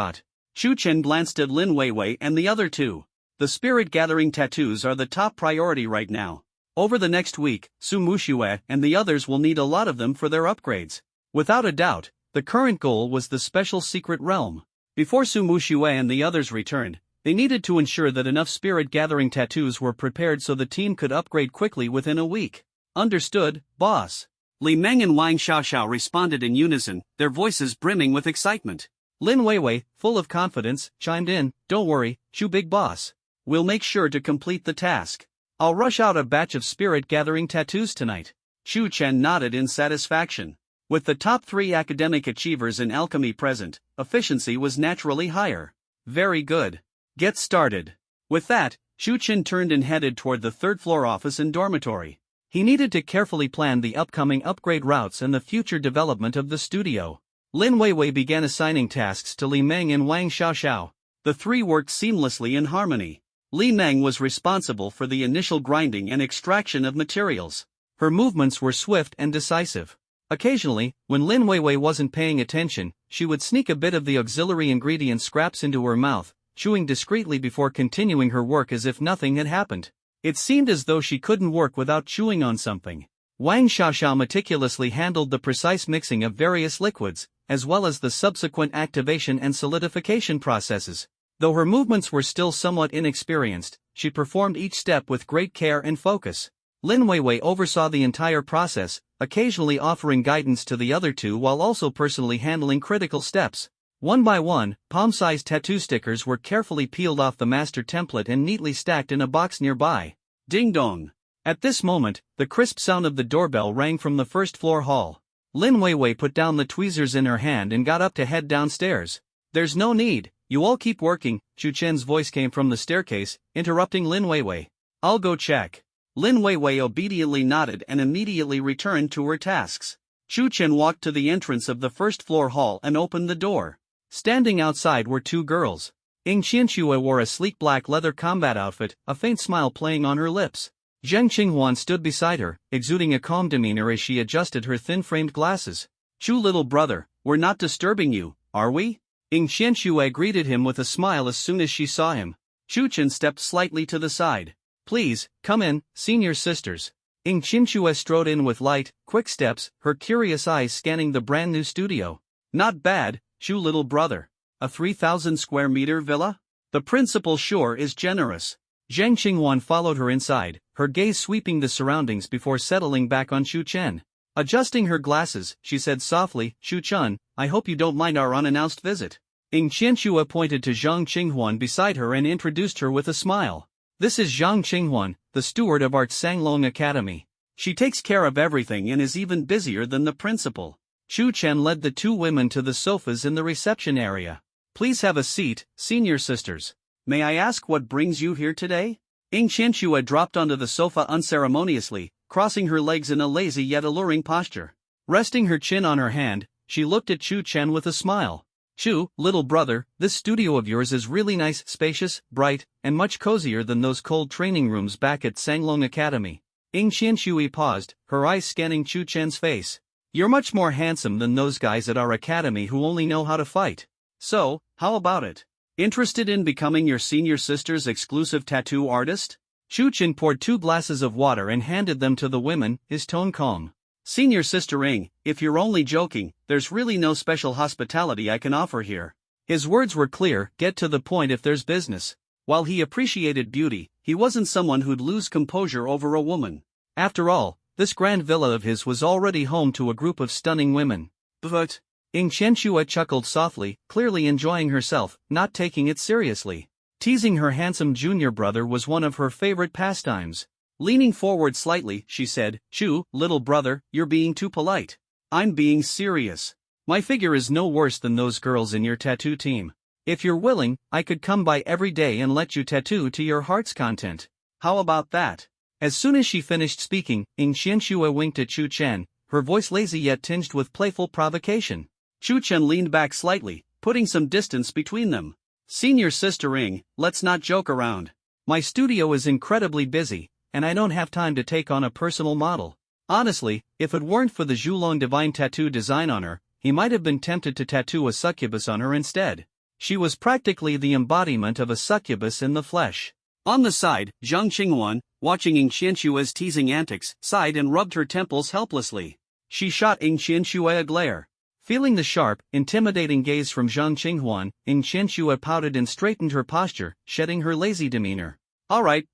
Shu Chen glanced at Lin Weiwei and the other two. The spirit-gathering tattoos are the top priority right now. Over the next week, Su Muxue and the others will need a lot of them for their upgrades. Without a doubt, the current goal was the special secret realm. Before Su Muxue and the others returned, They needed to ensure that enough spirit-gathering tattoos were prepared so the team could upgrade quickly within a week. Understood, boss. Li Meng and Wang Xiaoxiao responded in unison, their voices brimming with excitement. Lin Weiwei, full of confidence, chimed in, "Don't worry, Chu Big Boss. We'll make sure to complete the task. I'll rush out a batch of spirit-gathering tattoos tonight." Chu Chen nodded in satisfaction. With the top 3 academic achievers in alchemy present, efficiency was naturally higher. Very good. Get started. With that, Chu Chen turned and headed toward the 3rd-floor office and dormitory. He needed to carefully plan the upcoming upgrade routes and the future development of the studio. Lin Weiwei began assigning tasks to Li Meng and Wang Xiaoxiao. The 3 worked seamlessly in harmony. Li Meng was responsible for the initial grinding and extraction of materials. Her movements were swift and decisive. Occasionally, when Lin Weiwei wasn't paying attention, she would sneak a bit of the auxiliary ingredient scraps into her mouth, chewing discreetly before continuing her work as if nothing had happened. It seemed as though she couldn't work without chewing on something. Wang Xiaoxiao meticulously handled the precise mixing of various liquids, as well as the subsequent activation and solidification processes. Though her movements were still somewhat inexperienced, she performed each step with great care and focus. Lin Weiwei oversaw the entire process, occasionally offering guidance to the other 2 while also personally handling critical steps. One by one, palm-sized tattoo stickers were carefully peeled off the master template and neatly stacked in a box nearby. Ding dong! At this moment, the crisp sound of the doorbell rang from the 1st-floor hall. Lin Weiwei put down the tweezers in her hand and got up to head downstairs. "There's no need, you all keep working," Chu Chen's voice came from the staircase, interrupting Lin Weiwei. "I'll go check." Lin Weiwei obediently nodded and immediately returned to her tasks. Chu Chen walked to the entrance of the 1st-floor hall and opened the door. Standing outside were 2 girls. Ying Qianxue wore a sleek black leather combat outfit, a faint smile playing on her lips. Zheng Qinghuan stood beside her, exuding a calm demeanor as she adjusted her thin-framed glasses. "Chu little brother, we're not disturbing you, are we?" Ying Qianxue greeted him with a smile as soon as she saw him. Chu Chen stepped slightly to the side. "Please, come in, senior sisters." Ying Qianxue strode in with light, quick steps, her curious eyes scanning the brand-new studio. "Not bad, Chu little brother. A 3,000 square meter villa? The principal sure is generous." Zheng Qinghuan followed her inside, her gaze sweeping the surroundings before settling back on Chu Chen. Adjusting her glasses, she said softly, "Chu Chen, I hope you don't mind our unannounced visit." Ying Qianxue pointed to Zhang Qinghuan beside her and introduced her with a smile. "This is Zhang Qinghuan, the steward of our Sanglong Academy. She takes care of everything and is even busier than the principal." Chu Chen led the 2 women to the sofas in the reception area. "Please have a seat, senior sisters. May I ask what brings you here today?" Ying Qianxue dropped onto the sofa unceremoniously, crossing her legs in a lazy yet alluring posture. Resting her chin on her hand, she looked at Chu Chen with a smile. "Chu, little brother, this studio of yours is really nice, spacious, bright, and much cozier than those cold training rooms back at Sanglong Academy." Ying Qianxue paused, her eyes scanning Chu Chen's face. "You're much more handsome than those guys at our academy who only know how to fight. So, how about it? Interested in becoming your senior sister's exclusive tattoo artist?" Chu Chen poured 2 glasses of water and handed them to the women, his tone calm. "Senior sister Ying, if you're only joking, there's really no special hospitality I can offer here." His words were clear, get to the point if there's business. While he appreciated beauty, he wasn't someone who'd lose composure over a woman. After all, this grand villa of his was already home to a group of stunning women. "But," Ying Qianxue chuckled softly, clearly enjoying herself, not taking it seriously. Teasing her handsome junior brother was one of her favorite pastimes. Leaning forward slightly, she said, "Chu, little brother, you're being too polite. I'm being serious. My figure is no worse than those girls in your tattoo team. If you're willing, I could come by every day and let you tattoo to your heart's content. How about that?" As soon as she finished speaking, Ying Qianxue winked at Chu Chen, her voice lazy yet tinged with playful provocation. Chu Chen leaned back slightly, putting some distance between them. "Senior sister Ying, let's not joke around. My studio is incredibly busy, and I don't have time to take on a personal model. Honestly, if it weren't for the Zhulong divine tattoo design on her, he might have been tempted to tattoo a succubus on her instead. She was practically the embodiment of a succubus in the flesh." On the side, Zhang Qinghuan, watching Ying Qianxue's teasing antics, sighed and rubbed her temples helplessly. She shot Ying Qianxue a glare. Feeling the sharp, intimidating gaze from Zhang Qinghuan, Ying Qianxue pouted and straightened her posture, shedding her lazy demeanor. Alright,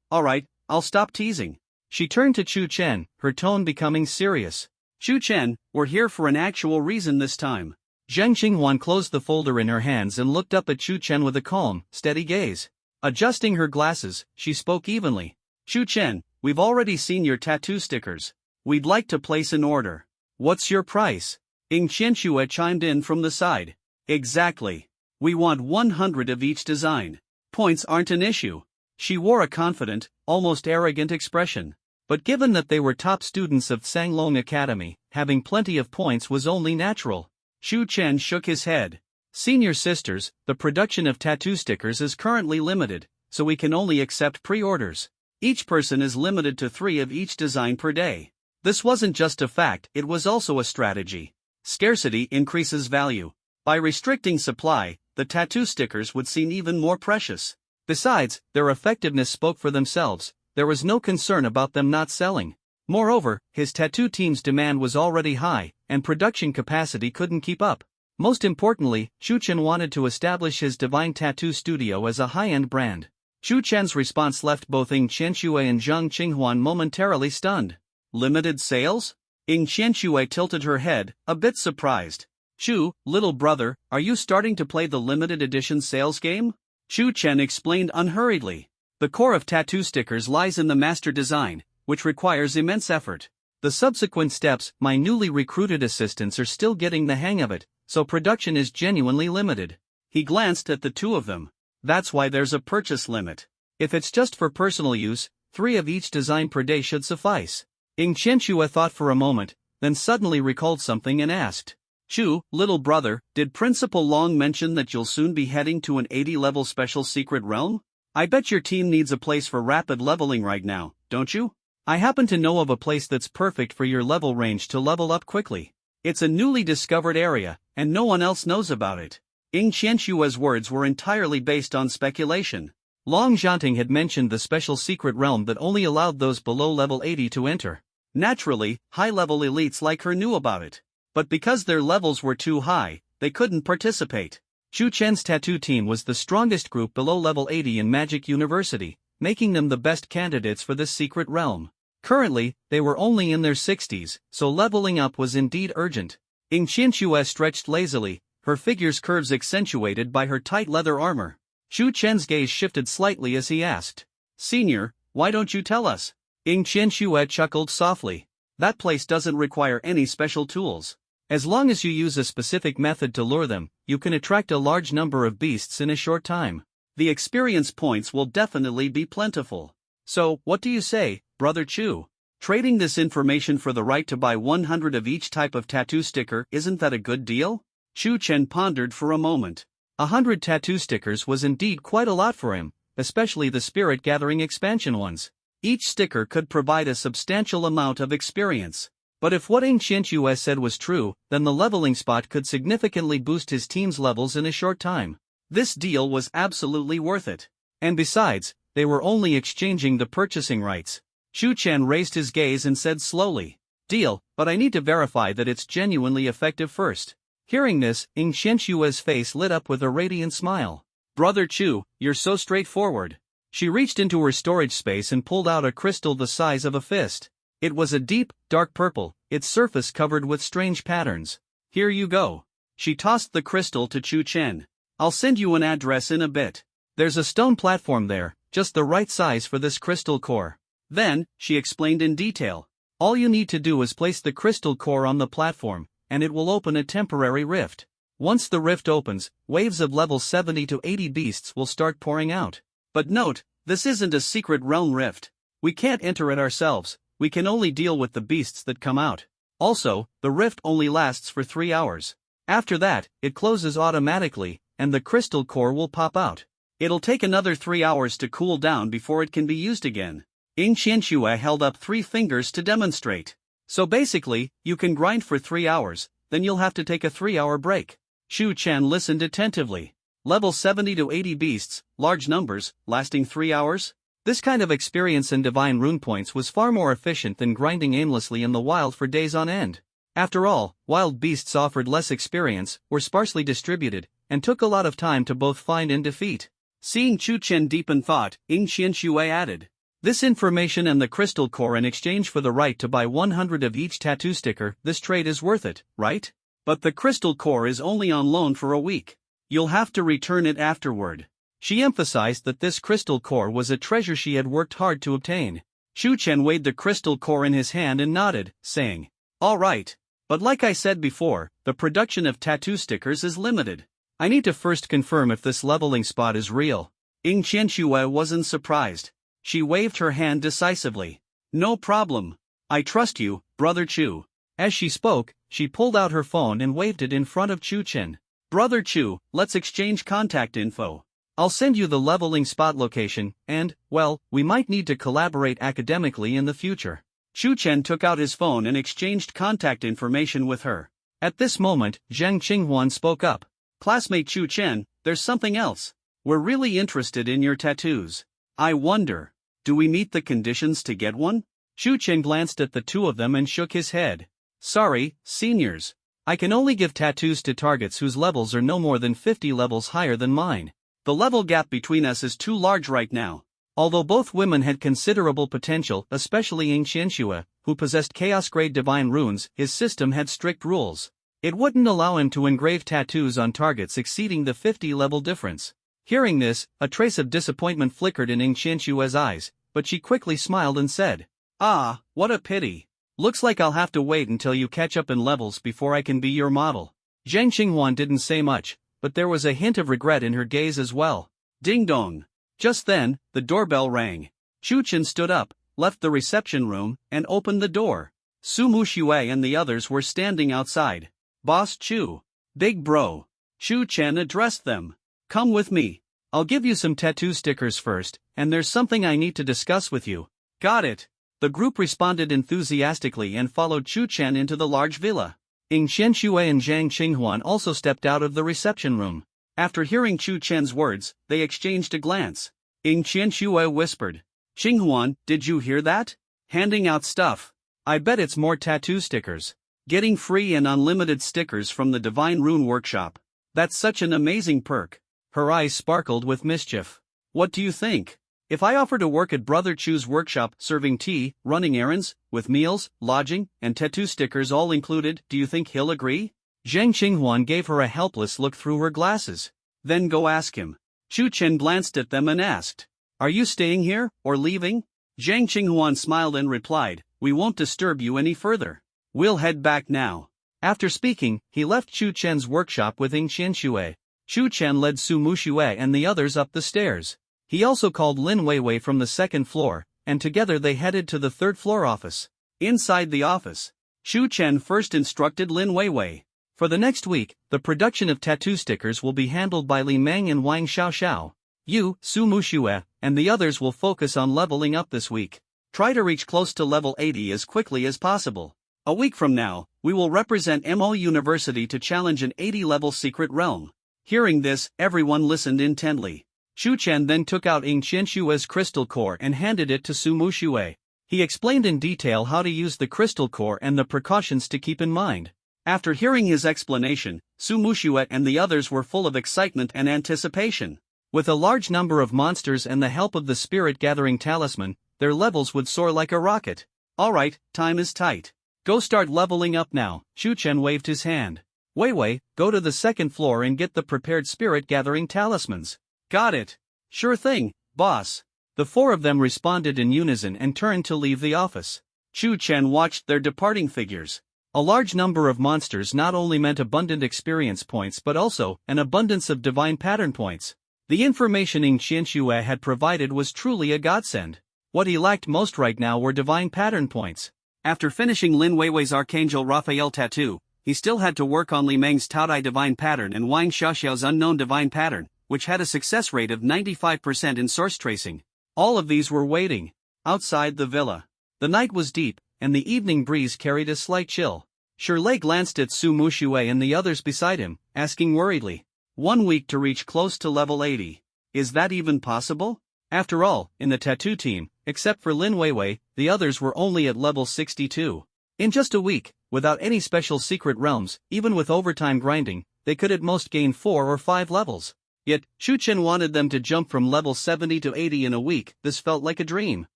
I'll stop teasing. She turned to Chu Chen, her tone becoming serious. Chu Chen, we're here for an actual reason this time. Zhang Qinghuan closed the folder in her hands and looked up at Chu Chen with a calm, steady gaze. Adjusting her glasses, she spoke evenly. Chu Chen, we've already seen your tattoo stickers. We'd like to place an order. What's your price? Ying Qianxue chimed in from the side. Exactly. We want 100 of each design. Points aren't an issue. She wore a confident, almost arrogant expression. But given that they were top students of Sanglong Academy, having plenty of points was only natural. Chu Chen shook his head. Senior sisters, the production of tattoo stickers is currently limited, so we can only accept pre-orders. Each person is limited to 3 of each design per day. This wasn't just a fact, it was also a strategy. Scarcity increases value. By restricting supply, the tattoo stickers would seem even more precious. Besides, their effectiveness spoke for themselves. There was no concern about them not selling. Moreover, his tattoo team's demand was already high, and production capacity couldn't keep up. Most importantly, Chu Chen wanted to establish his Divine Tattoo Studio as a high-end brand. Chu Chen's response left both Ying Qianxue and Zhang Qinghuan momentarily stunned. Limited sales? Ying Qianxue tilted her head, a bit surprised. Chu, little brother, are you starting to play the limited edition sales game? Chu Chen explained unhurriedly. The core of tattoo stickers lies in the master design, which requires immense effort. The subsequent steps, my newly recruited assistants are still getting the hang of it, so production is genuinely limited. He glanced at the two of them. That's why there's a purchase limit. If it's just for personal use, 3 of each design per day should suffice. Ying Qianxue thought for a moment, then suddenly recalled something and asked. Chu, little brother, did Principal Long mention that you'll soon be heading to an 80-level special secret realm? I bet your team needs a place for rapid leveling right now, don't you? I happen to know of a place that's perfect for your level range to level up quickly. It's a newly discovered area, and no one else knows about it. Ying Qianxue's words were entirely based on speculation. Long Zhanting had mentioned the special secret realm that only allowed those below level 80 to enter. Naturally, high-level elites like her knew about it. But because their levels were too high, they couldn't participate. Chu Chen's tattoo team was the strongest group below level 80 in Magic University, making them the best candidates for this secret realm. Currently, they were only in their 60s, so leveling up was indeed urgent. Ying Qianxue stretched lazily, her figure's curves accentuated by her tight leather armor. Chu Chen's gaze shifted slightly as he asked, Senior, why don't you tell us? Ying Qianxue chuckled softly. That place doesn't require any special tools. As long as you use a specific method to lure them, you can attract a large number of beasts in a short time. The experience points will definitely be plentiful. So, what do you say, Brother Chu? Trading this information for the right to buy 100 of each type of tattoo sticker, isn't that a good deal? Chu Chen pondered for a moment. 100 tattoo stickers was indeed quite a lot for him, especially the Spirit Gathering expansion ones. Each sticker could provide a substantial amount of experience. But if what Ying Qianxue said was true, then the leveling spot could significantly boost his team's levels in a short time. This deal was absolutely worth it. And besides, they were only exchanging the purchasing rights. Chu Chen raised his gaze and said slowly, Deal, but I need to verify that it's genuinely effective first. Hearing this, Ying Qianxue's face lit up with a radiant smile. Brother Chu, you're so straightforward. She reached into her storage space and pulled out a crystal the size of a fist. It was a deep, dark purple, its surface covered with strange patterns. Here you go. She tossed the crystal to Chu Chen. I'll send you an address in a bit. There's a stone platform there, just the right size for this crystal core. Then, she explained in detail. All you need to do is place the crystal core on the platform, and it will open a temporary rift. Once the rift opens, waves of level 70 to 80 beasts will start pouring out. But note, this isn't a secret realm rift. We can't enter it ourselves. We can only deal with the beasts that come out. Also, the rift only lasts for 3 hours. After that, it closes automatically, and the crystal core will pop out. It'll take another 3 hours to cool down before it can be used again. Ying Qianxue held up 3 fingers to demonstrate. So basically, you can grind for 3 hours, then you'll have to take a 3-hour break. Chu Chen listened attentively. Level 70 to 80 beasts, large numbers, lasting 3 hours? This kind of experience in divine rune points was far more efficient than grinding aimlessly in the wild for days on end. After all, wild beasts offered less experience, were sparsely distributed, and took a lot of time to both find and defeat. Seeing Chu Chen deep in thought, Ying Qianxue added, "This information and the crystal core in exchange for the right to buy 100 of each tattoo sticker, this trade is worth it, right? But the crystal core is only on loan for a week. You'll have to return it afterward." She emphasized that this crystal core was a treasure she had worked hard to obtain. Chu Chen weighed the crystal core in his hand and nodded, saying, "All right. But like I said before, the production of tattoo stickers is limited. I need to first confirm if this leveling spot is real." Ying Qianxue wasn't surprised. She waved her hand decisively. "No problem. I trust you, Brother Chu." As she spoke, she pulled out her phone and waved it in front of Chu Chen. "Brother Chu, let's exchange contact info. I'll send you the leveling spot location, and, well, we might need to collaborate academically in the future." Chu Chen took out his phone and exchanged contact information with her. At this moment, Zhang Qinghuan spoke up. "Classmate Chu Chen, there's something else. We're really interested in your tattoos. I wonder, do we meet the conditions to get one?" Chu Chen glanced at the two of them and shook his head. "Sorry, seniors. I can only give tattoos to targets whose levels are no more than 50 levels higher than mine. The level gap between us is too large right now." Although both women had considerable potential, especially Ying Qianxue, who possessed chaos-grade divine runes, his system had strict rules. It wouldn't allow him to engrave tattoos on targets exceeding the 50-level difference. Hearing this, a trace of disappointment flickered in Ying Qianxue's eyes, but she quickly smiled and said, "Ah, what a pity. Looks like I'll have to wait until you catch up in levels before I can be your model." Zhang Qinghuan didn't say much, but there was a hint of regret in her gaze as well. Ding dong. Just then, the doorbell rang. Chu Chen stood up, left the reception room, and opened the door. Su Muxue and the others were standing outside. "Boss Chu. Big bro." Chu Chen addressed them. "Come with me. I'll give you some tattoo stickers first, and there's something I need to discuss with you." "Got it." The group responded enthusiastically and followed Chu Chen into the large villa. Ying Qianxue and Zhang Qinghuan also stepped out of the reception room. After hearing Chu Chen's words, they exchanged a glance. Ying Qianxue whispered, "Qinghuan, did you hear that? Handing out stuff. I bet it's more tattoo stickers. Getting free and unlimited stickers from the Divine Rune Workshop. That's such an amazing perk." Her eyes sparkled with mischief. "What do you think? If I offer to work at Brother Chu's workshop serving tea, running errands, with meals, lodging, and tattoo stickers all included, do you think he'll agree?" Zhang Qinghuan gave her a helpless look through her glasses. "Then go ask him." Chu Chen glanced at them and asked, "Are you staying here, or leaving?" Zhang Qinghuan smiled and replied, "We won't disturb you any further. We'll head back now." After speaking, he left Chu Chen's workshop with Ying Qianxue. Chu Chen led Su Muxue and the others up the stairs. He also called Lin Weiwei from the second floor, and together they headed to the third-floor office. Inside the office, Chu Chen first instructed Lin Weiwei. For the next week, the production of tattoo stickers will be handled by Li Meng and Wang Xiaoxiao. You, Su Muxue, and the others will focus on leveling up this week. Try to reach close to level 80 as quickly as possible. A week from now, we will represent Mo University to challenge an 80-level secret realm. Hearing this, everyone listened intently. Chu Chen then took out Ying Qianxue's crystal core and handed it to Su Muxue. He explained in detail how to use the crystal core and the precautions to keep in mind. After hearing his explanation, Su Muxue and the others were full of excitement and anticipation. With a large number of monsters and the help of the spirit-gathering talisman, their levels would soar like a rocket. "Alright, time is tight. Go start leveling up now." Chu Chen waved his hand. "Weiwei, go to the second floor and get the prepared spirit-gathering talismans." "Got it. Sure thing, boss." The four of them responded in unison and turned to leave the office. Chu Chen watched their departing figures. A large number of monsters not only meant abundant experience points but also an abundance of divine pattern points. The information Ying Qianxue had provided was truly a godsend. What he lacked most right now were divine pattern points. After finishing Lin Weiwei's Archangel Raphael tattoo, he still had to work on Li Meng's Taodai divine pattern and Wang Xiaoxiao's unknown divine pattern, which had a success rate of 95% in source tracing. All of these were waiting outside the villa. The night was deep, and the evening breeze carried a slight chill. Shirley glanced at Su Muxue and the others beside him, asking worriedly, 1 week to reach close to level 80. Is that even possible? After all, in the tattoo team, except for Lin Weiwei, the others were only at level 62. In just a week, without any special secret realms, even with overtime grinding, they could at most gain 4 or 5 levels. Yet, Chu Chen wanted them to jump from level 70 to 80 in a week. This felt like a dream.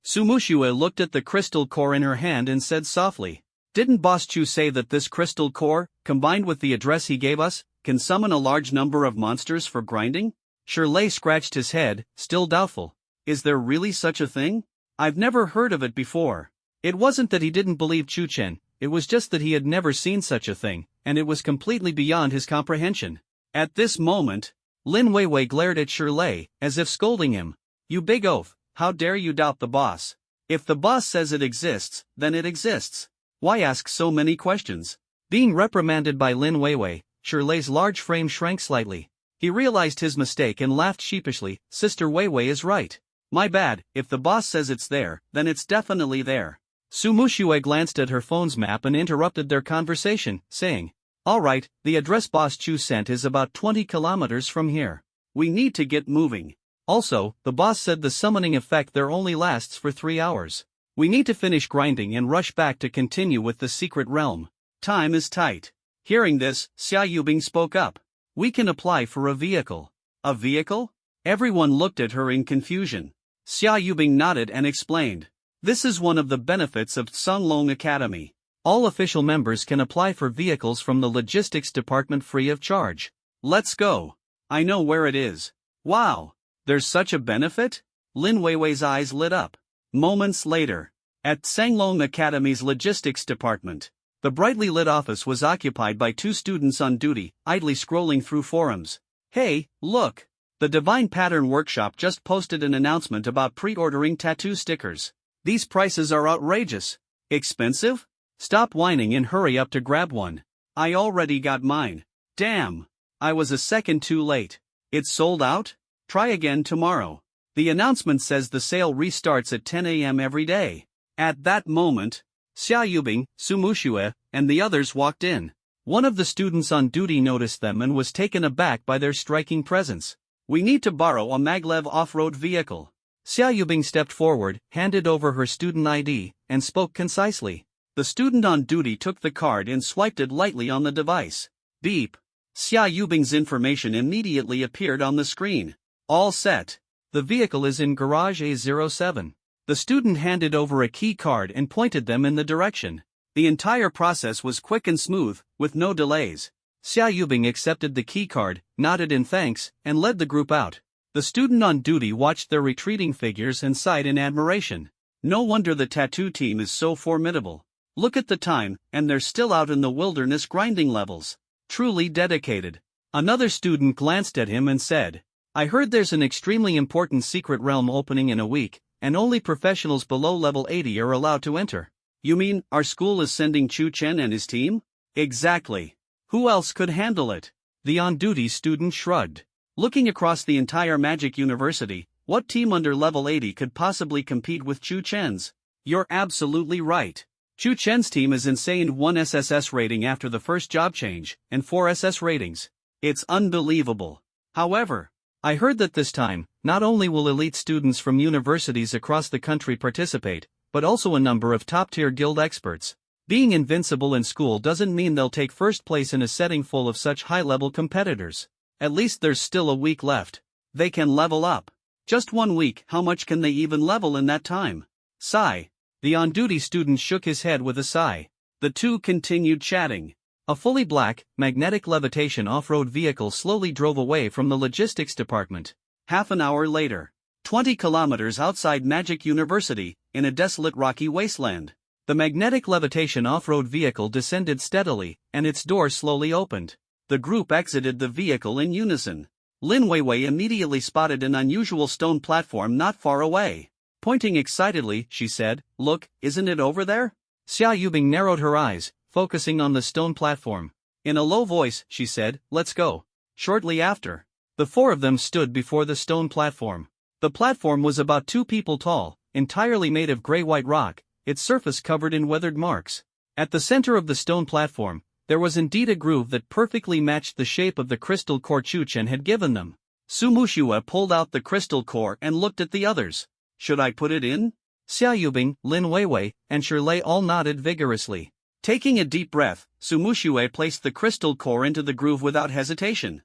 Sumushue looked at the crystal core in her hand and said softly, "Didn't Boss Chu say that this crystal core, combined with the address he gave us, can summon a large number of monsters for grinding?" Shirley scratched his head, still doubtful. "Is there really such a thing? I've never heard of it before." It wasn't that he didn't believe Chu Chen, it was just that he had never seen such a thing, and it was completely beyond his comprehension. At this moment, Lin Weiwei glared at Shirley, as if scolding him. "You big oaf, how dare you doubt the boss? If the boss says it exists, then it exists. Why ask so many questions?" Being reprimanded by Lin Weiwei, Shirley's large frame shrank slightly. He realized his mistake and laughed sheepishly. "Sister Weiwei is right. My bad, if the boss says it's there, then it's definitely there." Sumushue glanced at her phone's map and interrupted their conversation, saying, "All right, the address Boss Chu sent is about 20 kilometers from here. We need to get moving. Also, the boss said the summoning effect there only lasts for 3 hours. We need to finish grinding and rush back to continue with the secret realm. Time is tight." Hearing this, Xia Yubing spoke up. "We can apply for a vehicle." "A vehicle?" Everyone looked at her in confusion. Xia Yubing nodded and explained. "This is one of the benefits of Sunglong Academy. All official members can apply for vehicles from the logistics department free of charge. Let's go. I know where it is." "Wow! There's such a benefit?" Lin Weiwei's eyes lit up. Moments later, at Sanglong Academy's logistics department, the brightly lit office was occupied by 2 students on duty, idly scrolling through forums. "Hey, look! The Divine Pattern Workshop just posted an announcement about pre-ordering tattoo stickers. These prices are outrageous." "Expensive? Stop whining and hurry up to grab one. I already got mine." "Damn! I was a second too late. It's sold out? Try again tomorrow. The announcement says the sale restarts at 10 a.m. every day." At that moment, Xia Yubing, Sumushue, and the others walked in. One of the students on duty noticed them and was taken aback by their striking presence. "We need to borrow a maglev off-road vehicle." Xia Yubing stepped forward, handed over her student ID, and spoke concisely. The student on duty took the card and swiped it lightly on the device. Beep. Xia Yubing's information immediately appeared on the screen. "All set. The vehicle is in garage A07. The student handed over a key card and pointed them in the direction. The entire process was quick and smooth, with no delays. Xia Yubing accepted the key card, nodded in thanks, and led the group out. The student on duty watched their retreating figures and sighed in admiration. No wonder the tattoo team is so formidable. Look at the time, and they're still out in the wilderness grinding levels. Truly dedicated. Another student glanced at him and said, "I heard there's an extremely important secret realm opening in a week, and only professionals below level 80 are allowed to enter." "You mean, our school is sending Chu Chen and his team?" "Exactly. Who else could handle it?" The on-duty student shrugged. Looking across the entire Magic University, what team under level 80 could possibly compete with Chu Chen's? "You're absolutely right. Chu Chen's team is insane. 1 SSS rating after the first job change, and 4 SS ratings. It's unbelievable. However, I heard that this time, not only will elite students from universities across the country participate, but also a number of top-tier guild experts. Being invincible in school doesn't mean they'll take first place in a setting full of such high-level competitors. At least there's still a week left. They can level up. Just 1 week, how much can they even level in that time?" Sigh. The on-duty student shook his head with a sigh. The two continued chatting. A fully black, magnetic levitation off-road vehicle slowly drove away from the logistics department. Half an hour later, 20 kilometers outside Magic University, in a desolate rocky wasteland, the magnetic levitation off-road vehicle descended steadily, and its door slowly opened. The group exited the vehicle in unison. Lin Weiwei immediately spotted an unusual stone platform not far away. Pointing excitedly, she said, "Look, isn't it over there?" Xia Yubing narrowed her eyes, focusing on the stone platform. In a low voice, she said, "Let's go." Shortly after, the 4 of them stood before the stone platform. The platform was about 2 people tall, entirely made of gray-white rock, its surface covered in weathered marks. At the center of the stone platform, there was indeed a groove that perfectly matched the shape of the crystal core Chu Chen had given them. Sumushue pulled out the crystal core and looked at the others. "Should I put it in?" Xia Yubing, Lin Weiwei, and Shirlei all nodded vigorously. Taking a deep breath, Su Muxue placed the crystal core into the groove without hesitation.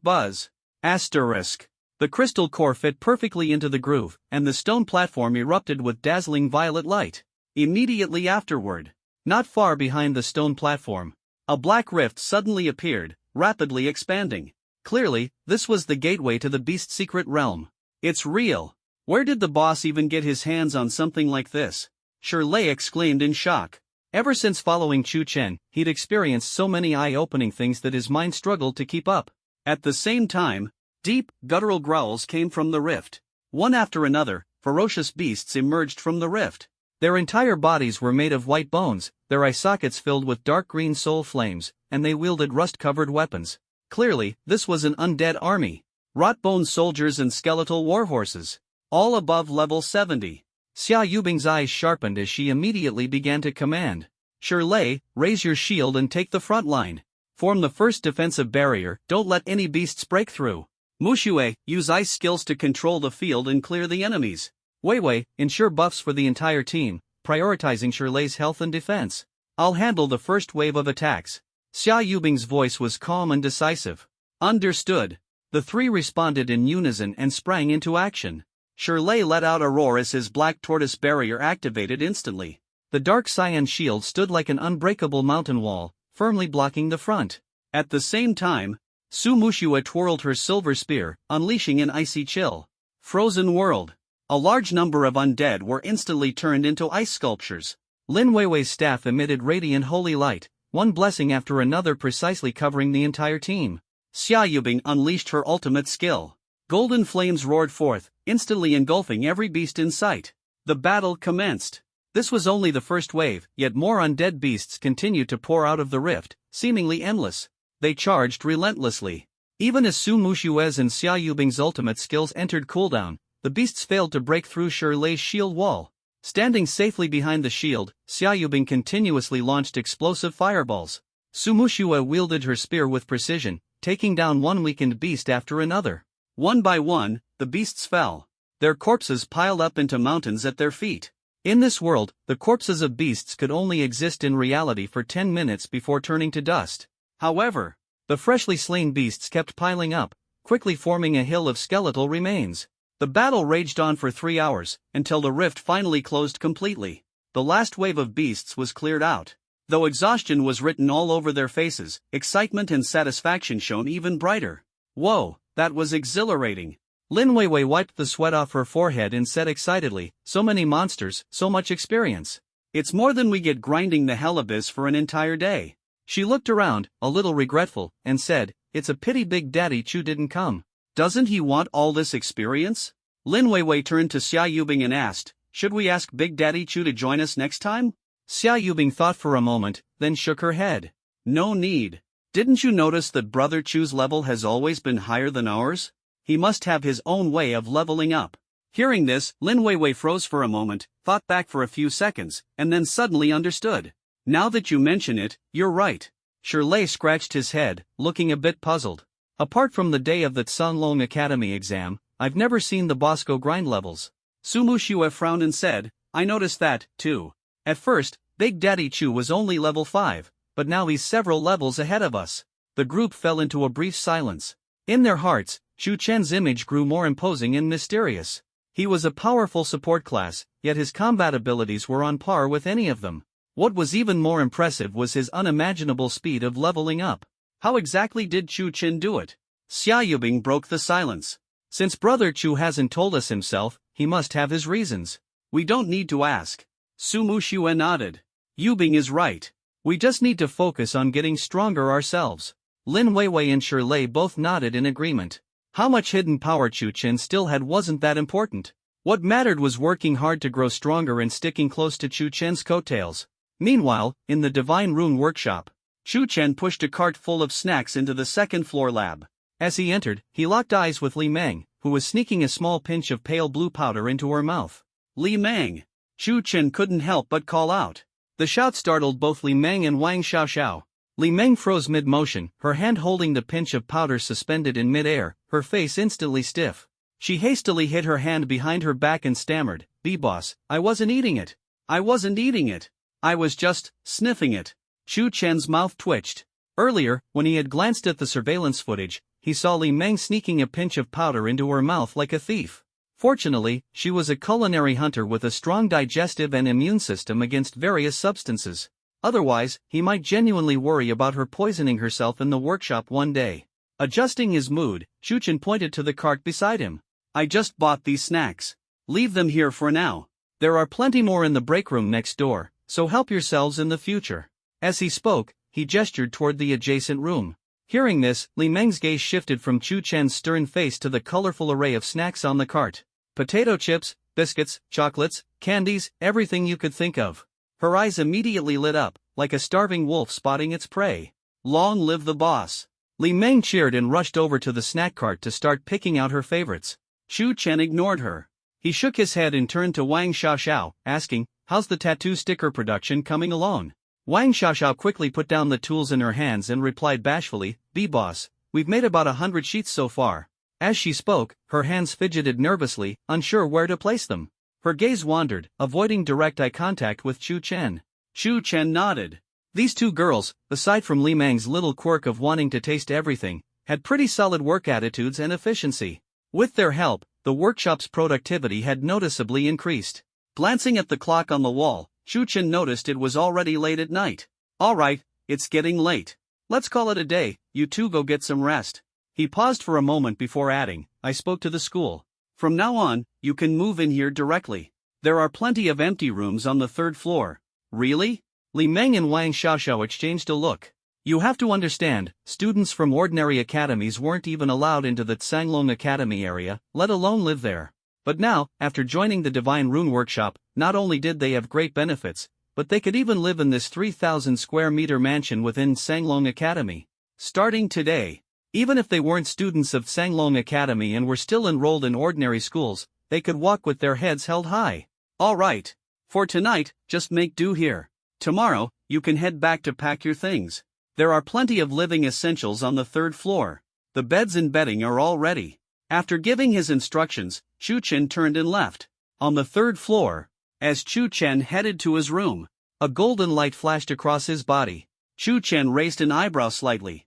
Buzz. The crystal core fit perfectly into the groove, and the stone platform erupted with dazzling violet light. Immediately afterward, not far behind the stone platform, a black rift suddenly appeared, rapidly expanding. Clearly, this was the gateway to the beast's secret realm. It's real. Where did the boss even get his hands on something like this? Shirlei exclaimed in shock. Ever since following Chu Chen, he'd experienced so many eye-opening things that his mind struggled to keep up. At the same time, deep, guttural growls came from the rift. One after another, ferocious beasts emerged from the rift. Their entire bodies were made of white bones, their eye sockets filled with dark green soul flames, and they wielded rust-covered weapons. Clearly, this was an undead army. Rot-bone soldiers and skeletal warhorses. All above level 70. Xia Yubing's eyes sharpened as she immediately began to command. Shirlei, raise your shield and take the front line. Form the first defensive barrier, don't let any beasts break through. Muxue, use ice skills to control the field and clear the enemies. Weiwei, ensure buffs for the entire team, prioritizing Shirlei's health and defense. I'll handle the first wave of attacks. Xia Yubing's voice was calm and decisive. Understood. The three responded in unison and sprang into action. Shirlei let out a roar as his black tortoise barrier activated instantly. The dark cyan shield stood like an unbreakable mountain wall, firmly blocking the front. At the same time, Su Muxue twirled her silver spear, unleashing an icy chill. Frozen world. A large number of undead were instantly turned into ice sculptures. Lin Weiwei's staff emitted radiant holy light, one blessing after another precisely covering the entire team. Xia Yubing unleashed her ultimate skill. Golden flames roared forth, instantly engulfing every beast in sight. The battle commenced. This was only the first wave, yet more undead beasts continued to pour out of the rift, seemingly endless. They charged relentlessly. Even as Su Muxue's and Xia Yubing's ultimate skills entered cooldown, the beasts failed to break through Shirlei's shield wall. Standing safely behind the shield, Xia Yubing continuously launched explosive fireballs. Su Muxue wielded her spear with precision, taking down one weakened beast after another. One by one, the beasts fell. Their corpses piled up into mountains at their feet. In this world, the corpses of beasts could only exist in reality for 10 minutes before turning to dust. However, the freshly slain beasts kept piling up, quickly forming a hill of skeletal remains. The battle raged on for 3 hours, until the rift finally closed completely. The last wave of beasts was cleared out. Though exhaustion was written all over their faces, excitement and satisfaction shone even brighter. Whoa, that was exhilarating. Lin Weiwei wiped the sweat off her forehead and said excitedly, so many monsters, so much experience. It's more than we get grinding the hell abyss for an entire day. She looked around, a little regretful, and said, it's a pity Big Daddy Chu didn't come. Doesn't he want all this experience? Lin Weiwei turned to Xia Yubing and asked, should we ask Big Daddy Chu to join us next time? Xia Yubing thought for a moment, then shook her head. No need. Didn't you notice that Brother Chu's level has always been higher than ours? He must have his own way of leveling up. Hearing this, Lin Weiwei froze for a moment, thought back for a few seconds, and then suddenly understood. Now that you mention it, you're right. Shirlei scratched his head, looking a bit puzzled. Apart from the day of the Tsunlong Academy exam, I've never seen the Bosco grind levels. Su Muxue frowned and said, I noticed that, too. At first, Big Daddy Chu was only level 5, but now he's several levels ahead of us. The group fell into a brief silence. In their hearts, Chu Chen's image grew more imposing and mysterious. He was a powerful support class, yet his combat abilities were on par with any of them. What was even more impressive was his unimaginable speed of leveling up. How exactly did Chu Chen do it? Xia Yubing broke the silence. Since Brother Chu hasn't told us himself, he must have his reasons. We don't need to ask. Su Muxue nodded. Yubing is right. We just need to focus on getting stronger ourselves. Lin Weiwei and Shirlei both nodded in agreement. How much hidden power Chu Chen still had wasn't that important. What mattered was working hard to grow stronger and sticking close to Chu Chen's coattails. Meanwhile, in the Divine Rune workshop, Chu Chen pushed a cart full of snacks into the second-floor lab. As he entered, he locked eyes with Li Meng, who was sneaking a small pinch of pale blue powder into her mouth. Li Meng! Chu Chen couldn't help but call out. The shout startled both Li Meng and Wang Xiaoxiao. Li Meng froze mid-motion, her hand holding the pinch of powder suspended in mid-air, her face instantly stiff. She hastily hid her hand behind her back and stammered, B-boss, I wasn't eating it. I wasn't eating it. I was just sniffing it. Chu Chen's mouth twitched. Earlier, when he had glanced at the surveillance footage, he saw Li Meng sneaking a pinch of powder into her mouth like a thief. Fortunately, she was a culinary hunter with a strong digestive and immune system against various substances. Otherwise, he might genuinely worry about her poisoning herself in the workshop one day. Adjusting his mood, Chu Chen pointed to the cart beside him. I just bought these snacks. Leave them here for now. There are plenty more in the break room next door, so help yourselves in the future. As he spoke, he gestured toward the adjacent room. Hearing this, Li Meng's gaze shifted from Chu Chen's stern face to the colorful array of snacks on the cart. Potato chips, biscuits, chocolates, candies, everything you could think of. Her eyes immediately lit up, like a starving wolf spotting its prey. Long live the boss. Li Meng cheered and rushed over to the snack cart to start picking out her favorites. Chu Chen ignored her. He shook his head and turned to Wang Xiaoxiao, asking, how's the tattoo sticker production coming along? Wang Xiaoxiao quickly put down the tools in her hands and replied bashfully, B-boss, we've made about 100 sheets so far. As she spoke, her hands fidgeted nervously, unsure where to place them. Her gaze wandered, avoiding direct eye contact with Chu Chen. Chu Chen nodded. These two girls, aside from Li Meng's little quirk of wanting to taste everything, had pretty solid work attitudes and efficiency. With their help, the workshop's productivity had noticeably increased. Glancing at the clock on the wall, Chu Chen noticed it was already late at night. All right, it's getting late. Let's call it a day, you two go get some rest. He paused for a moment before adding, I spoke to the school. From now on, you can move in here directly. There are plenty of empty rooms on the 3rd floor. Really? Li Meng and Wang Xiaoxiao exchanged a look. You have to understand, students from ordinary academies weren't even allowed into the Canglong Academy area, let alone live there. But now, after joining the Divine Rune Workshop, not only did they have great benefits, but they could even live in this 3,000 square meter mansion within Canglong Academy. Starting today, even if they weren't students of Canglong Academy and were still enrolled in ordinary schools, they could walk with their heads held high. All right. For tonight, just make do here. Tomorrow, you can head back to pack your things. There are plenty of living essentials on the 3rd floor. The beds and bedding are all ready. After giving his instructions, Chu Chen turned and left. On the 3rd floor, as Chu Chen headed to his room, a golden light flashed across his body. Chu Chen raised an eyebrow slightly.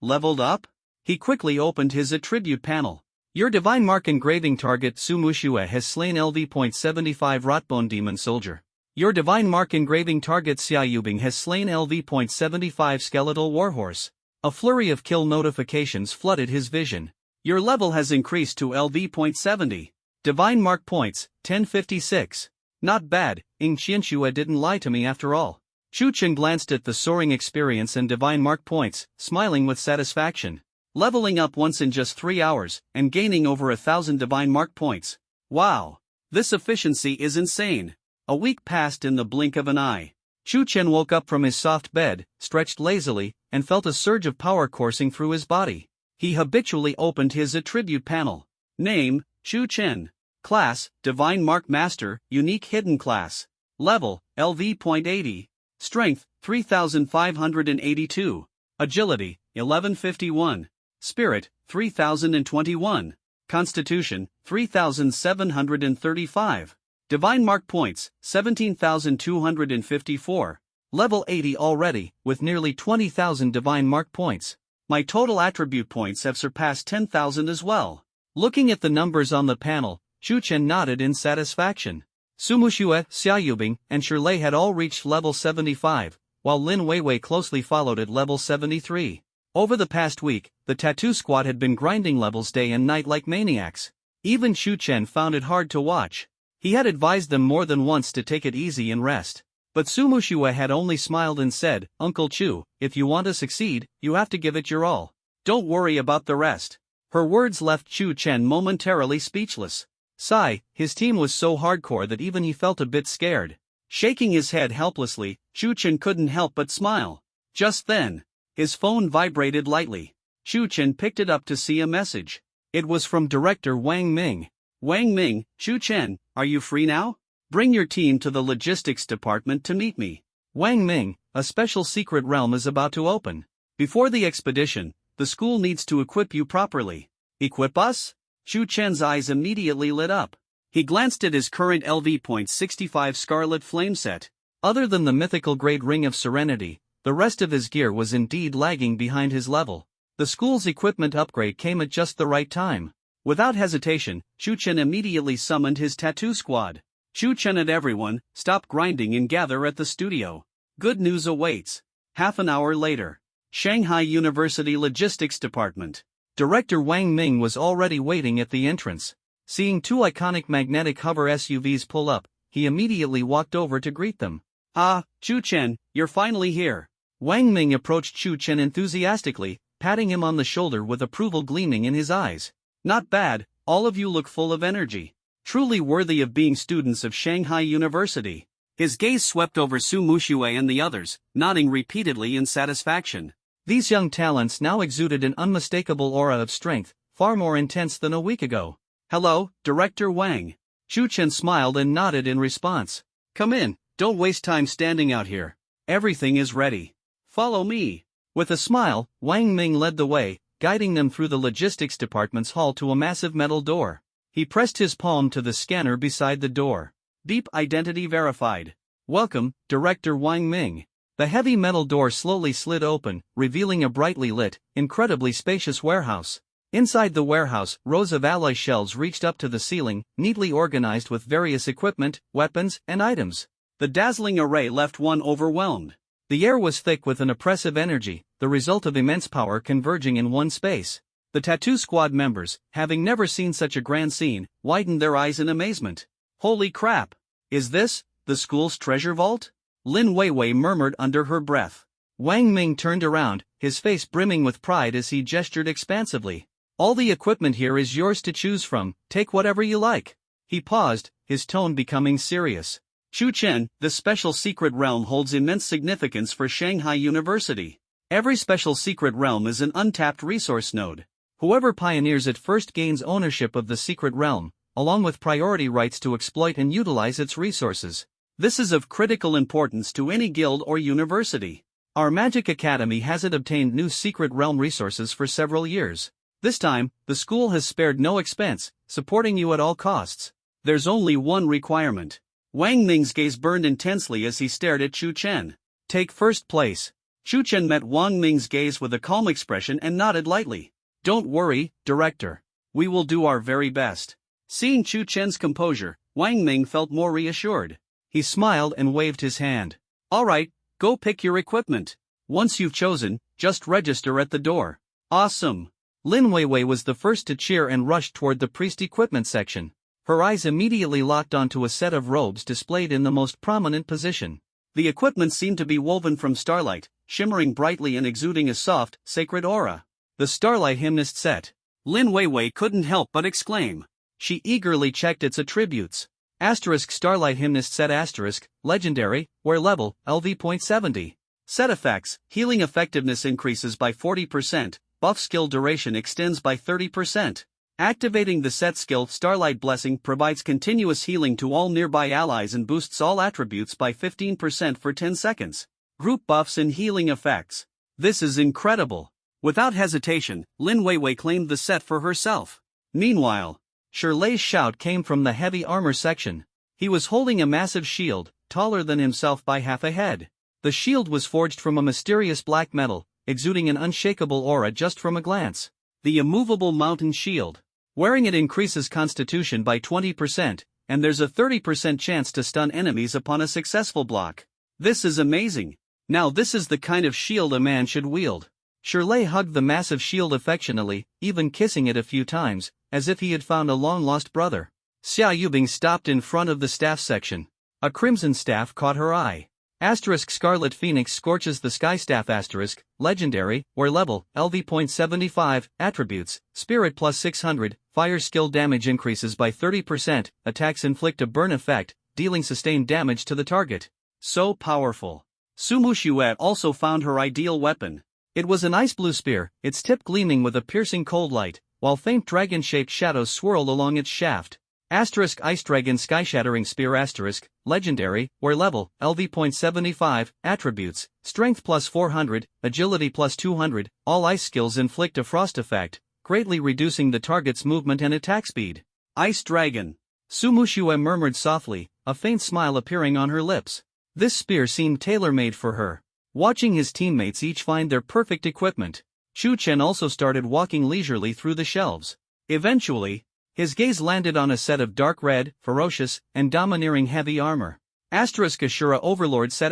Leveled up? He quickly opened his attribute panel. Your divine mark engraving target Su Mushue has slain LV.75 Rotbone Demon Soldier. Your divine mark engraving target Xia Yubing has slain LV.75 Skeletal Warhorse. A flurry of kill notifications flooded his vision. Your level has increased to LV.70. Divine mark points, 1056. Not bad, Ying Qianxue didn't lie to me after all. Chu Chen glanced at the soaring experience and divine mark points, smiling with satisfaction. Leveling up once in just 3 hours, and gaining over 1,000 divine mark points. Wow! This efficiency is insane. A week passed in the blink of an eye. Chu Chen woke up from his soft bed, stretched lazily, and felt a surge of power coursing through his body. He habitually opened his attribute panel. Name, Chu Chen. Class, Divine Mark Master, Unique Hidden Class. Level, LV.80. Strength, 3,582. Agility, 1151. Spirit, 3,021. Constitution, 3,735. Divine Mark Points, 17,254. Level 80 already, with nearly 20,000 Divine Mark Points. My total attribute points have surpassed 10,000 as well. Looking at the numbers on the panel, Chu Chen nodded in satisfaction. Su Mushue, Xia Yubing, and Shirlei had all reached level 75, while Lin Weiwei closely followed at level 73. Over the past week, the tattoo squad had been grinding levels day and night like maniacs. Even Chu Chen found it hard to watch. He had advised them more than once to take it easy and rest. But Su Mushue had only smiled and said, Uncle Chu, if you want to succeed, you have to give it your all. Don't worry about the rest. Her words left Chu Chen momentarily speechless. Sigh, his team was so hardcore that even he felt a bit scared. Shaking his head helplessly, Chu Chen couldn't help but smile. Just then, his phone vibrated lightly. Chu Chen picked it up to see a message. It was from Director Wang Ming. Wang Ming, Chu Chen, are you free now? Bring your team to the logistics department to meet me. Wang Ming, a special secret realm is about to open. Before the expedition, the school needs to equip you properly. Equip us? Chu Chen's eyes immediately lit up. He glanced at his current LV.65 Scarlet Flame set. Other than the mythical grade Ring of Serenity, the rest of his gear was indeed lagging behind his level. The school's equipment upgrade came at just the right time. Without hesitation, Chu Chen immediately summoned his tattoo squad. Chu Chen and everyone, stop grinding and gather at the studio. Good news awaits. Half an hour later. Shanghai University Logistics Department. Director Wang Ming was already waiting at the entrance. Seeing two iconic magnetic hover SUVs pull up, he immediately walked over to greet them. Ah, Chu Chen, you're finally here. Wang Ming approached Chu Chen enthusiastically, patting him on the shoulder with approval gleaming in his eyes. Not bad, all of you look full of energy. Truly worthy of being students of Shanghai University. His gaze swept over Su Muxue and the others, nodding repeatedly in satisfaction. These young talents now exuded an unmistakable aura of strength, far more intense than a week ago. Hello, Director Wang. Chu Chen smiled and nodded in response. Come in, don't waste time standing out here. Everything is ready. Follow me. With a smile, Wang Ming led the way, guiding them through the logistics department's hall to a massive metal door. He pressed his palm to the scanner beside the door. Deep identity verified. Welcome, Director Wang Ming. The heavy metal door slowly slid open, revealing a brightly lit, incredibly spacious warehouse. Inside the warehouse, rows of alloy shelves reached up to the ceiling, neatly organized with various equipment, weapons, and items. The dazzling array left one overwhelmed. The air was thick with an oppressive energy, the result of immense power converging in one space. The tattoo squad members, having never seen such a grand scene, widened their eyes in amazement. Holy crap! Is this the school's treasure vault? Lin Weiwei murmured under her breath. Wang Ming turned around, his face brimming with pride as he gestured expansively. All the equipment here is yours to choose from, take whatever you like. He paused, his tone becoming serious. Chu Chen, this special secret realm holds immense significance for Shanghai University. Every special secret realm is an untapped resource node. Whoever pioneers it first gains ownership of the secret realm, along with priority rights to exploit and utilize its resources. This is of critical importance to any guild or university. Our Magic Academy hasn't obtained new secret realm resources for several years. This time, the school has spared no expense, supporting you at all costs. There's only one requirement. Wang Ming's gaze burned intensely as he stared at Chu Chen. Take first place. Chu Chen met Wang Ming's gaze with a calm expression and nodded lightly. Don't worry, Director. We will do our very best. Seeing Chu Chen's composure, Wang Ming felt more reassured. He smiled and waved his hand. All right, go pick your equipment. Once you've chosen, just register at the door. Awesome. Lin Weiwei was the first to cheer and rushed toward the priest equipment section. Her eyes immediately locked onto a set of robes displayed in the most prominent position. The equipment seemed to be woven from starlight, shimmering brightly and exuding a soft, sacred aura. The Starlight Hymnist set. Lin Weiwei couldn't help but exclaim. She eagerly checked its attributes. Asterisk Starlight Hymnist set asterisk, legendary, wear level, LV.70. Set effects, healing effectiveness increases by 40%, buff skill duration extends by 30%. Activating the set skill Starlight Blessing provides continuous healing to all nearby allies and boosts all attributes by 15% for 10 seconds. Group buffs and healing effects. This is incredible. Without hesitation, Lin Weiwei claimed the set for herself. Meanwhile, Shirley's shout came from the heavy armor section. He was holding a massive shield, taller than himself by half a head. The shield was forged from a mysterious black metal, exuding an unshakable aura just from a glance. The immovable mountain shield. Wearing it increases constitution by 20%, and there's a 30% chance to stun enemies upon a successful block. This is amazing. Now this is the kind of shield a man should wield. Shirley hugged the massive shield affectionately, even kissing it a few times, as if he had found a long-lost brother. Xia Yubing stopped in front of the staff section. A crimson staff caught her eye. Asterisk Scarlet Phoenix scorches the sky staff asterisk, legendary, wear level, LV.75, attributes, spirit plus 600, fire skill damage increases by 30%, attacks inflict a burn effect, dealing sustained damage to the target. So powerful. Su Muxue also found her ideal weapon. It was an ice blue spear, its tip gleaming with a piercing cold light, while faint dragon-shaped shadows swirled along its shaft. Asterisk Ice Dragon Sky Shattering Spear asterisk, legendary, wear level, LV.75, attributes, strength plus 400, agility plus 200, all ice skills inflict a frost effect, greatly reducing the target's movement and attack speed. Ice Dragon. Sumushue murmured softly, a faint smile appearing on her lips. This spear seemed tailor-made for her. Watching his teammates each find their perfect equipment, Chu Chen also started walking leisurely through the shelves. Eventually, his gaze landed on a set of dark red, ferocious, and domineering heavy armor. Ashura Overlord set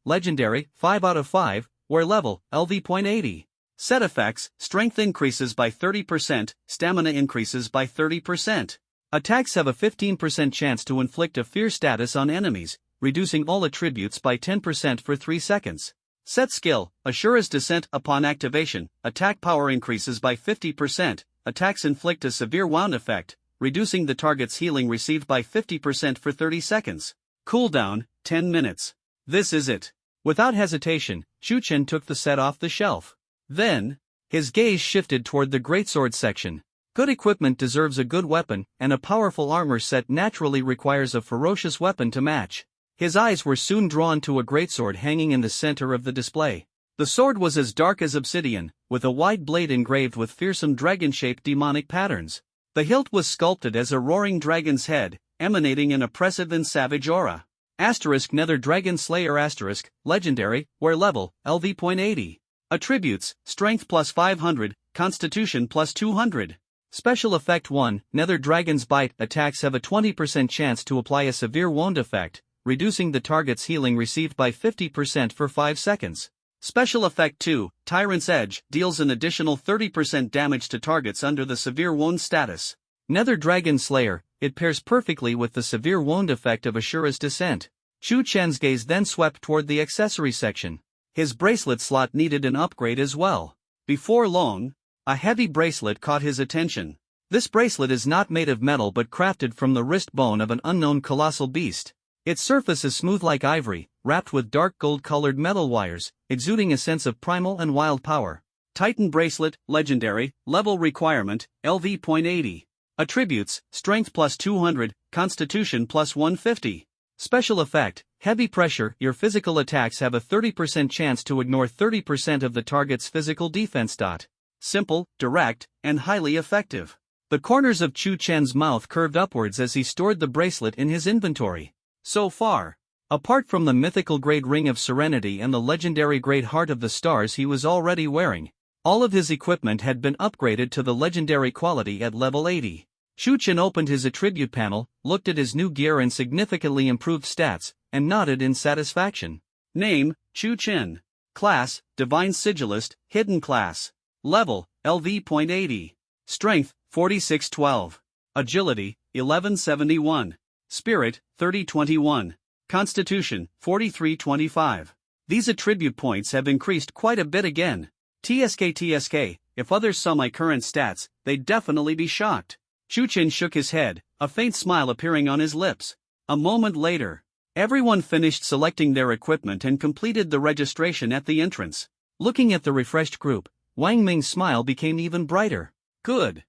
legendary, 5 out of 5, wear level, LV.80. Set effects, strength increases by 30%, stamina increases by 30%. Attacks have a 15% chance to inflict a fear status on enemies, reducing all attributes by 10% for 3 seconds. Set skill, Ashura's Descent. Upon activation, attack power increases by 50%, attacks inflict a severe wound effect, reducing the target's healing received by 50% for 30 seconds. Cooldown, 10 minutes. This is it. Without hesitation, Chu Chen took the set off the shelf. Then, his gaze shifted toward the greatsword section. Good equipment deserves a good weapon, and a powerful armor set naturally requires a ferocious weapon to match. His eyes were soon drawn to a greatsword hanging in the center of the display. The sword was as dark as obsidian, with a wide blade engraved with fearsome dragon-shaped demonic patterns. The hilt was sculpted as a roaring dragon's head, emanating an oppressive and savage aura. Nether Dragon Slayer legendary, wear level, LV.80. Attributes, Strength plus 500, Constitution plus 200. Special Effect 1, Nether Dragon's Bite. Attacks have a 20% chance to apply a severe wound effect, reducing the target's healing received by 50% for 5 seconds. Special Effect 2, Tyrant's Edge, deals an additional 30% damage to targets under the severe wound status. Nether Dragon Slayer, it pairs perfectly with the severe wound effect of Ashura's Descent. Chu Chen's gaze then swept toward the accessory section. His bracelet slot needed an upgrade as well. Before long, a heavy bracelet caught his attention. This bracelet is not made of metal but crafted from the wrist bone of an unknown colossal beast. Its surface is smooth like ivory, wrapped with dark gold-colored metal wires, exuding a sense of primal and wild power. Titan Bracelet, legendary, level requirement, LV.80. Attributes, Strength plus 200, Constitution plus 150. Special Effect, Heavy Pressure. Your physical attacks have a 30% chance to ignore 30% of the target's physical defense. Simple, direct, and highly effective. The corners of Chu Chen's mouth curved upwards as he stored the bracelet in his inventory. So far, apart from the mythical Great Ring of Serenity and the legendary Great Heart of the Stars he was already wearing, all of his equipment had been upgraded to the legendary quality at level 80. Chu Chen opened his attribute panel, looked at his new gear and significantly improved stats, and nodded in satisfaction. Name, Chu Chen. Class, Divine Sigilist, Hidden Class. Level, LV.80. Strength, 4612. Agility, 1171. Spirit, 3021. Constitution, 4325. These attribute points have increased quite a bit again. TSK, if others saw my current stats, they'd definitely be shocked. Chu Chen shook his head, a faint smile appearing on his lips. A moment later, everyone finished selecting their equipment and completed the registration at the entrance. Looking at the refreshed group, Wang Ming's smile became even brighter. Good.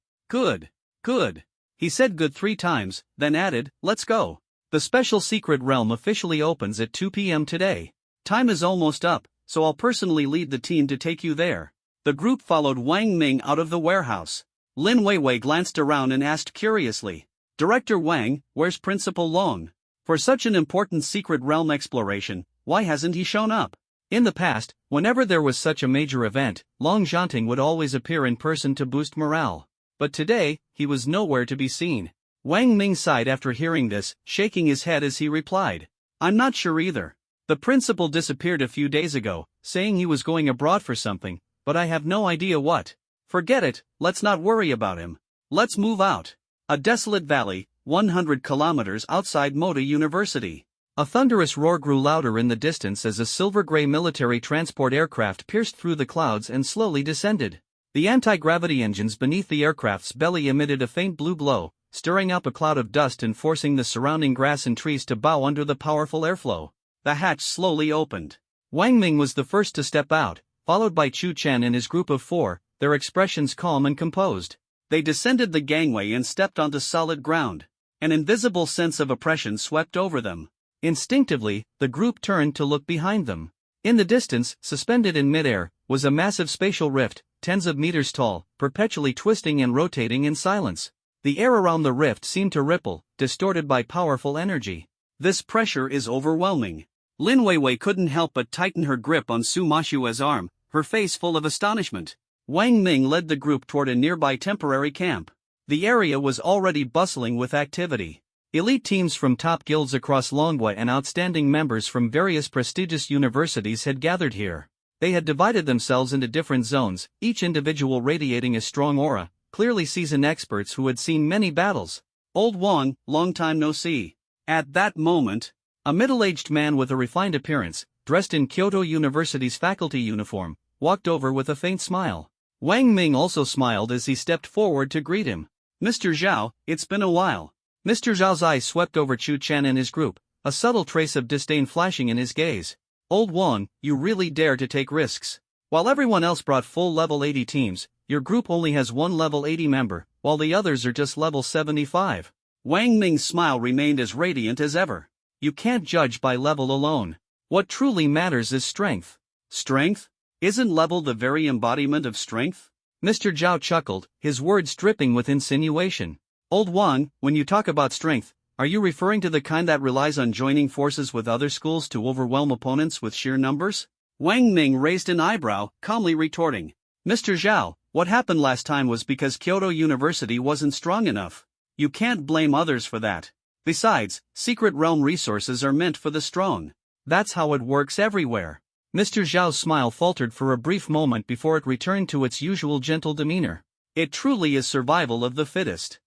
He said good 3 times, then added, let's go. The special secret realm officially opens at 2 p.m. today. Time is almost up, so I'll personally lead the team to take you there. The group followed Wang Ming out of the warehouse. Lin Weiwei glanced around and asked curiously, Director Wang, where's Principal Long? For such an important secret realm exploration, why hasn't he shown up? In the past, whenever there was such a major event, Long Zhanting would always appear in person to boost morale. But today, he was nowhere to be seen. Wang Ming sighed after hearing this, shaking his head as he replied, I'm not sure either. The principal disappeared a few days ago, saying he was going abroad for something, but I have no idea what. Forget it, let's not worry about him. Let's move out. A desolate valley, 100 kilometers outside Mota University. A thunderous roar grew louder in the distance as a silver-gray military transport aircraft pierced through the clouds and slowly descended. The anti-gravity engines beneath the aircraft's belly emitted a faint blue glow, stirring up a cloud of dust and forcing the surrounding grass and trees to bow under the powerful airflow. The hatch slowly opened. Wang Ming was the first to step out, followed by Chu Chen and his group of 4, their expressions calm and composed. They descended the gangway and stepped onto solid ground. An invisible sense of oppression swept over them. Instinctively, the group turned to look behind them. In the distance, suspended in midair, was a massive spatial rift, tens of meters tall, perpetually twisting and rotating in silence. The air around the rift seemed to ripple, distorted by powerful energy. This pressure is overwhelming. Lin Weiwei couldn't help but tighten her grip on Su Mashua's arm, her face full of astonishment. Wang Ming led the group toward a nearby temporary camp. The area was already bustling with activity. Elite teams from top guilds across Longhua and outstanding members from various prestigious universities had gathered here. They had divided themselves into different zones, each individual radiating a strong aura, clearly seasoned experts who had seen many battles. Old Wang, long time no see. At that moment, a middle-aged man with a refined appearance, dressed in Kyoto University's faculty uniform, walked over with a faint smile. Wang Ming also smiled as he stepped forward to greet him. Mr. Zhao, it's been a while. Mr. Zhao's eyes swept over Chu Chen and his group, a subtle trace of disdain flashing in his gaze. Old Wang, you really dare to take risks. While everyone else brought full level 80 teams, your group only has one level 80 member, while the others are just level 75. Wang Ming's smile remained as radiant as ever. You can't judge by level alone. What truly matters is strength. Strength? Isn't level the very embodiment of strength? Mr. Zhao chuckled, his words dripping with insinuation. Old Wang, when you talk about strength, are you referring to the kind that relies on joining forces with other schools to overwhelm opponents with sheer numbers? Wang Ming raised an eyebrow, calmly retorting. Mr. Zhao, what happened last time was because Kyoto University wasn't strong enough. You can't blame others for that. Besides, secret realm resources are meant for the strong. That's how it works everywhere. Mr. Zhao's smile faltered for a brief moment before it returned to its usual gentle demeanor. It truly is survival of the fittest.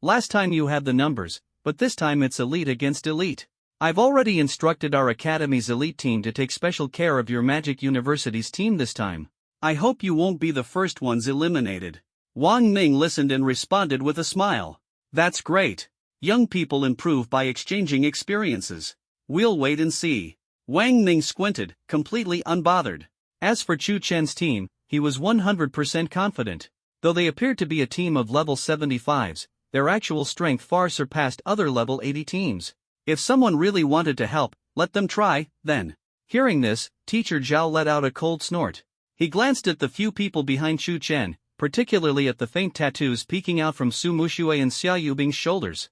Last time you had the numbers, but this time it's elite against elite. I've already instructed our academy's elite team to take special care of your Magic University's team this time. I hope you won't be the first ones eliminated. Wang Ming listened and responded with a smile. That's great. Young people improve by exchanging experiences. We'll wait and see. Wang Ming squinted, completely unbothered. As for Chu Chen's team, he was 100% confident. Though they appeared to be a team of level 75s, their actual strength far surpassed other level 80 teams. If someone really wanted to help, let them try, then. Hearing this, Teacher Zhao let out a cold snort. He glanced at the few people behind Chu Chen, particularly at the faint tattoos peeking out from Su Muxue and Xia Yubing's shoulders.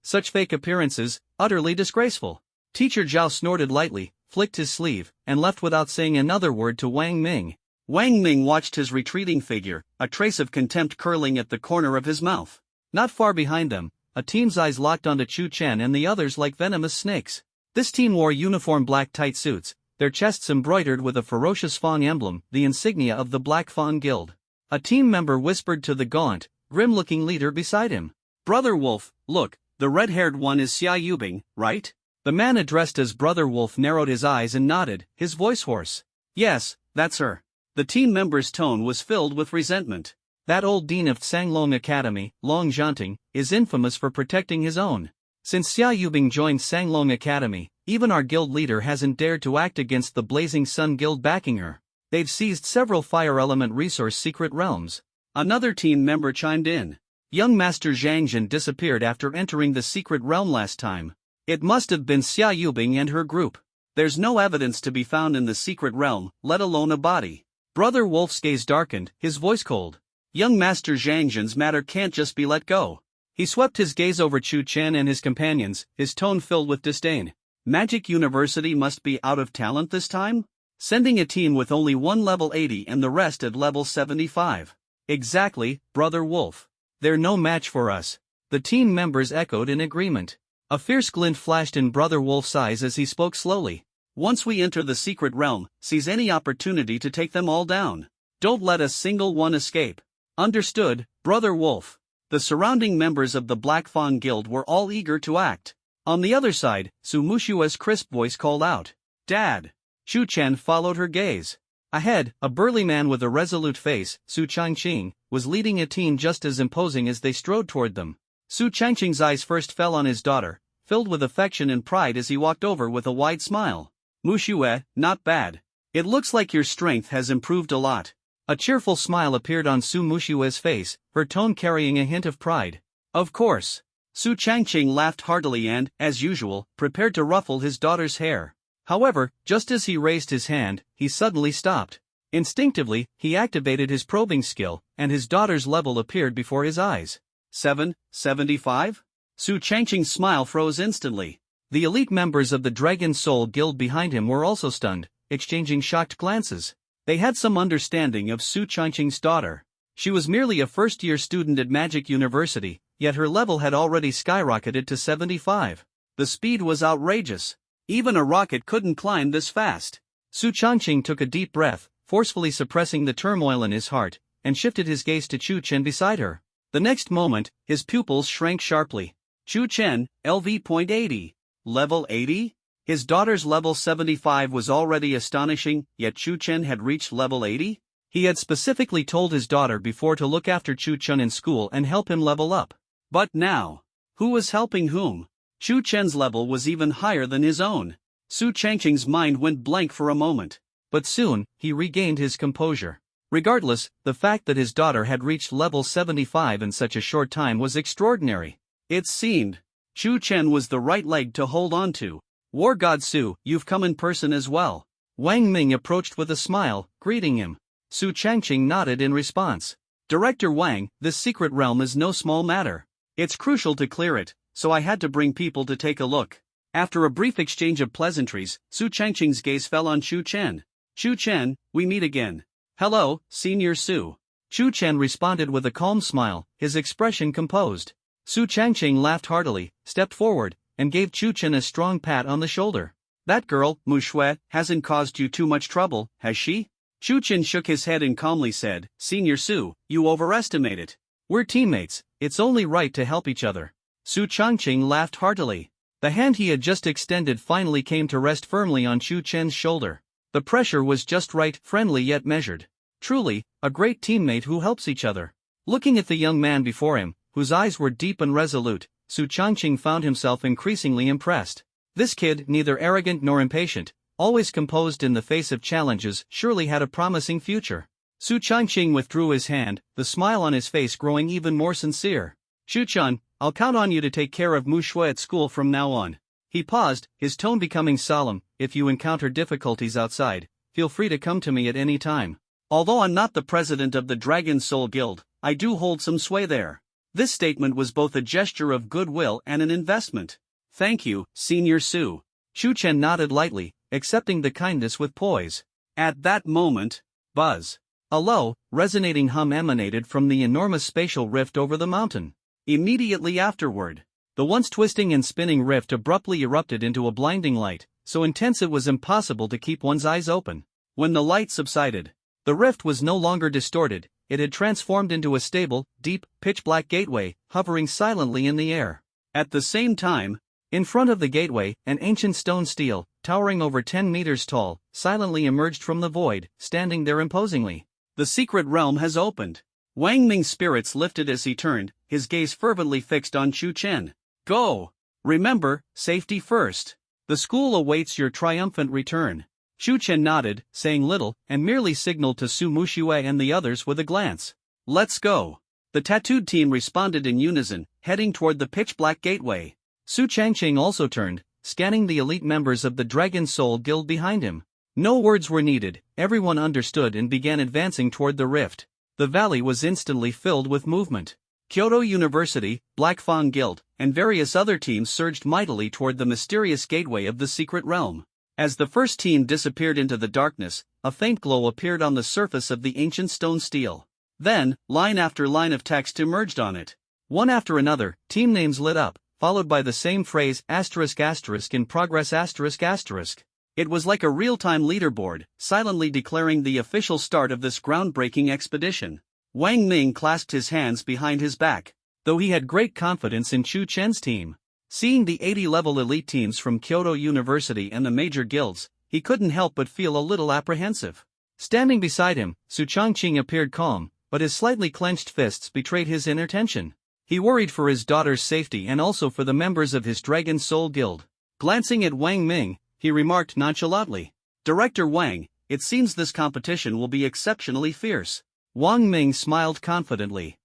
Such fake appearances, utterly disgraceful. Teacher Zhao snorted lightly, flicked his sleeve, and left without saying another word to Wang Ming. Wang Ming watched his retreating figure, a trace of contempt curling at the corner of his mouth. Not far behind them, a team's eyes locked onto Chu Chen and the others like venomous snakes. This team wore uniform black tight suits, their chests embroidered with a ferocious fawn emblem, the insignia of the Black Fawn Guild. A team member whispered to the gaunt, grim-looking leader beside him. Brother Wolf, look, the red-haired one is Xia Yubing, right? The man addressed as Brother Wolf narrowed his eyes and nodded, his voice hoarse. Yes, that's her. The team member's tone was filled with resentment. That old dean of Sanglong Academy, Long Zhanting, is infamous for protecting his own. Since Xia Yubing joined Sanglong Academy, even our guild leader hasn't dared to act against the Blazing Sun Guild backing her. They've seized several fire element resource secret realms. Another team member chimed in. Young Master Zhang Jin disappeared after entering the secret realm last time. It must have been Xia Yubing and her group. There's no evidence to be found in the secret realm, let alone a body. Brother Wolf's gaze darkened, his voice cold. Young Master Zhang Jin's matter can't just be let go. He swept his gaze over Chu Chen and his companions, his tone filled with disdain. Magic University must be out of talent this time? Sending a team with only one level 80 and the rest at level 75. Exactly, Brother Wolf. They're no match for us. The team members echoed in agreement. A fierce glint flashed in Brother Wolf's eyes as he spoke slowly. Once we enter the secret realm, seize any opportunity to take them all down. Don't let a single one escape. Understood, Brother Wolf. The surrounding members of the Black Fawn Guild were all eager to act. On the other side, Su Mushua's crisp voice called out, "Dad!" Chu Chen followed her gaze. Ahead, a burly man with a resolute face, Su Changqing, was leading a team just as imposing as they strode toward them. Su Changqing's eyes first fell on his daughter, filled with affection and pride as he walked over with a wide smile. "Muxue, not bad. It looks like your strength has improved a lot." A cheerful smile appeared on Su Mushue's face, her tone carrying a hint of pride. "Of course." Su Changqing laughed heartily and, as usual, prepared to ruffle his daughter's hair. However, just as he raised his hand, he suddenly stopped. Instinctively, he activated his probing skill, and his daughter's level appeared before his eyes. 75? Su Changqing's smile froze instantly. The elite members of the Dragon Soul Guild behind him were also stunned, exchanging shocked glances. They had some understanding of Su Changqing's daughter. She was merely a first-year student at Magic University, yet her level had already skyrocketed to 75. The speed was outrageous. Even a rocket couldn't climb this fast. Su Changqing took a deep breath, forcefully suppressing the turmoil in his heart, and shifted his gaze to Chu Chen beside her. The next moment, his pupils shrank sharply. Chu Chen, LV.80. Level 80? His daughter's level 75 was already astonishing, yet Chu Chen had reached level 80? He had specifically told his daughter before to look after Chu Chen in school and help him level up. But now, who was helping whom? Chu Chen's level was even higher than his own. Su Changqing's mind went blank for a moment. But soon, he regained his composure. Regardless, the fact that his daughter had reached level 75 in such a short time was extraordinary. It seemed Chu Chen was the right leg to hold on to. War God Su, you've come in person as well. Wang Ming approached with a smile, greeting him. Su Changqing nodded in response. Director Wang, this secret realm is no small matter. It's crucial to clear it, so I had to bring people to take a look. After a brief exchange of pleasantries, Su Changqing's gaze fell on Chu Chen. Chu Chen, we meet again. Hello, Senior Su. Chu Chen responded with a calm smile, his expression composed. Su Changqing laughed heartily, stepped forward, and gave Chu Chen a strong pat on the shoulder. That girl, Mu Shui, hasn't caused you too much trouble, has she? Chu Chen shook his head and calmly said, Senior Su, you overestimate it. We're teammates, it's only right to help each other. Su Changqing laughed heartily. The hand he had just extended finally came to rest firmly on Chu Chen's shoulder. The pressure was just right, friendly yet measured. Truly, a great teammate who helps each other. Looking at the young man before him, whose eyes were deep and resolute, Su Changqing found himself increasingly impressed. This kid, neither arrogant nor impatient, always composed in the face of challenges, surely had a promising future. Su Changqing withdrew his hand, the smile on his face growing even more sincere. Chu Chen, I'll count on you to take care of Mu Shui at school from now on. He paused, his tone becoming solemn. If you encounter difficulties outside, feel free to come to me at any time. Although I'm not the president of the Dragon Soul Guild, I do hold some sway there. This statement was both a gesture of goodwill and an investment. Thank you, Senior Su. Chu Chen nodded lightly, accepting the kindness with poise. At that moment, buzz. A low, resonating hum emanated from the enormous spatial rift over the mountain. Immediately afterward, the once twisting and spinning rift abruptly erupted into a blinding light, so intense it was impossible to keep one's eyes open. When the light subsided, the rift was no longer distorted, it had transformed into a stable, deep, pitch-black gateway, hovering silently in the air. At the same time, in front of the gateway, an ancient stone stele, towering over 10 meters tall, silently emerged from the void, standing there imposingly. The secret realm has opened. Wang Ming's spirits lifted as he turned, his gaze fervently fixed on Chu Chen. Go! Remember, safety first. The school awaits your triumphant return. Chu Chen nodded, saying little, and merely signaled to Su Mushui and the others with a glance. Let's go. The tattooed team responded in unison, heading toward the pitch-black gateway. Su Changqing also turned, scanning the elite members of the Dragon Soul Guild behind him. No words were needed, everyone understood and began advancing toward the rift. The valley was instantly filled with movement. Kyoto University, Black Fang Guild, and various other teams surged mightily toward the mysterious gateway of the secret realm. As the first team disappeared into the darkness, a faint glow appeared on the surface of the ancient stone stele. Then, line after line of text emerged on it. One after another, team names lit up, followed by the same phrase *** in progress ***. It was like a real-time leaderboard, silently declaring the official start of this groundbreaking expedition. Wang Ming clasped his hands behind his back. Though he had great confidence in Chu Chen's team, seeing the 80-level elite teams from Kyoto University and the major guilds, he couldn't help but feel a little apprehensive. Standing beside him, Su Changqing appeared calm, but his slightly clenched fists betrayed his inner tension. He worried for his daughter's safety and also for the members of his Dragon Soul Guild. Glancing at Wang Ming, he remarked nonchalantly, Director Wang, it seems this competition will be exceptionally fierce. Wang Ming smiled confidently.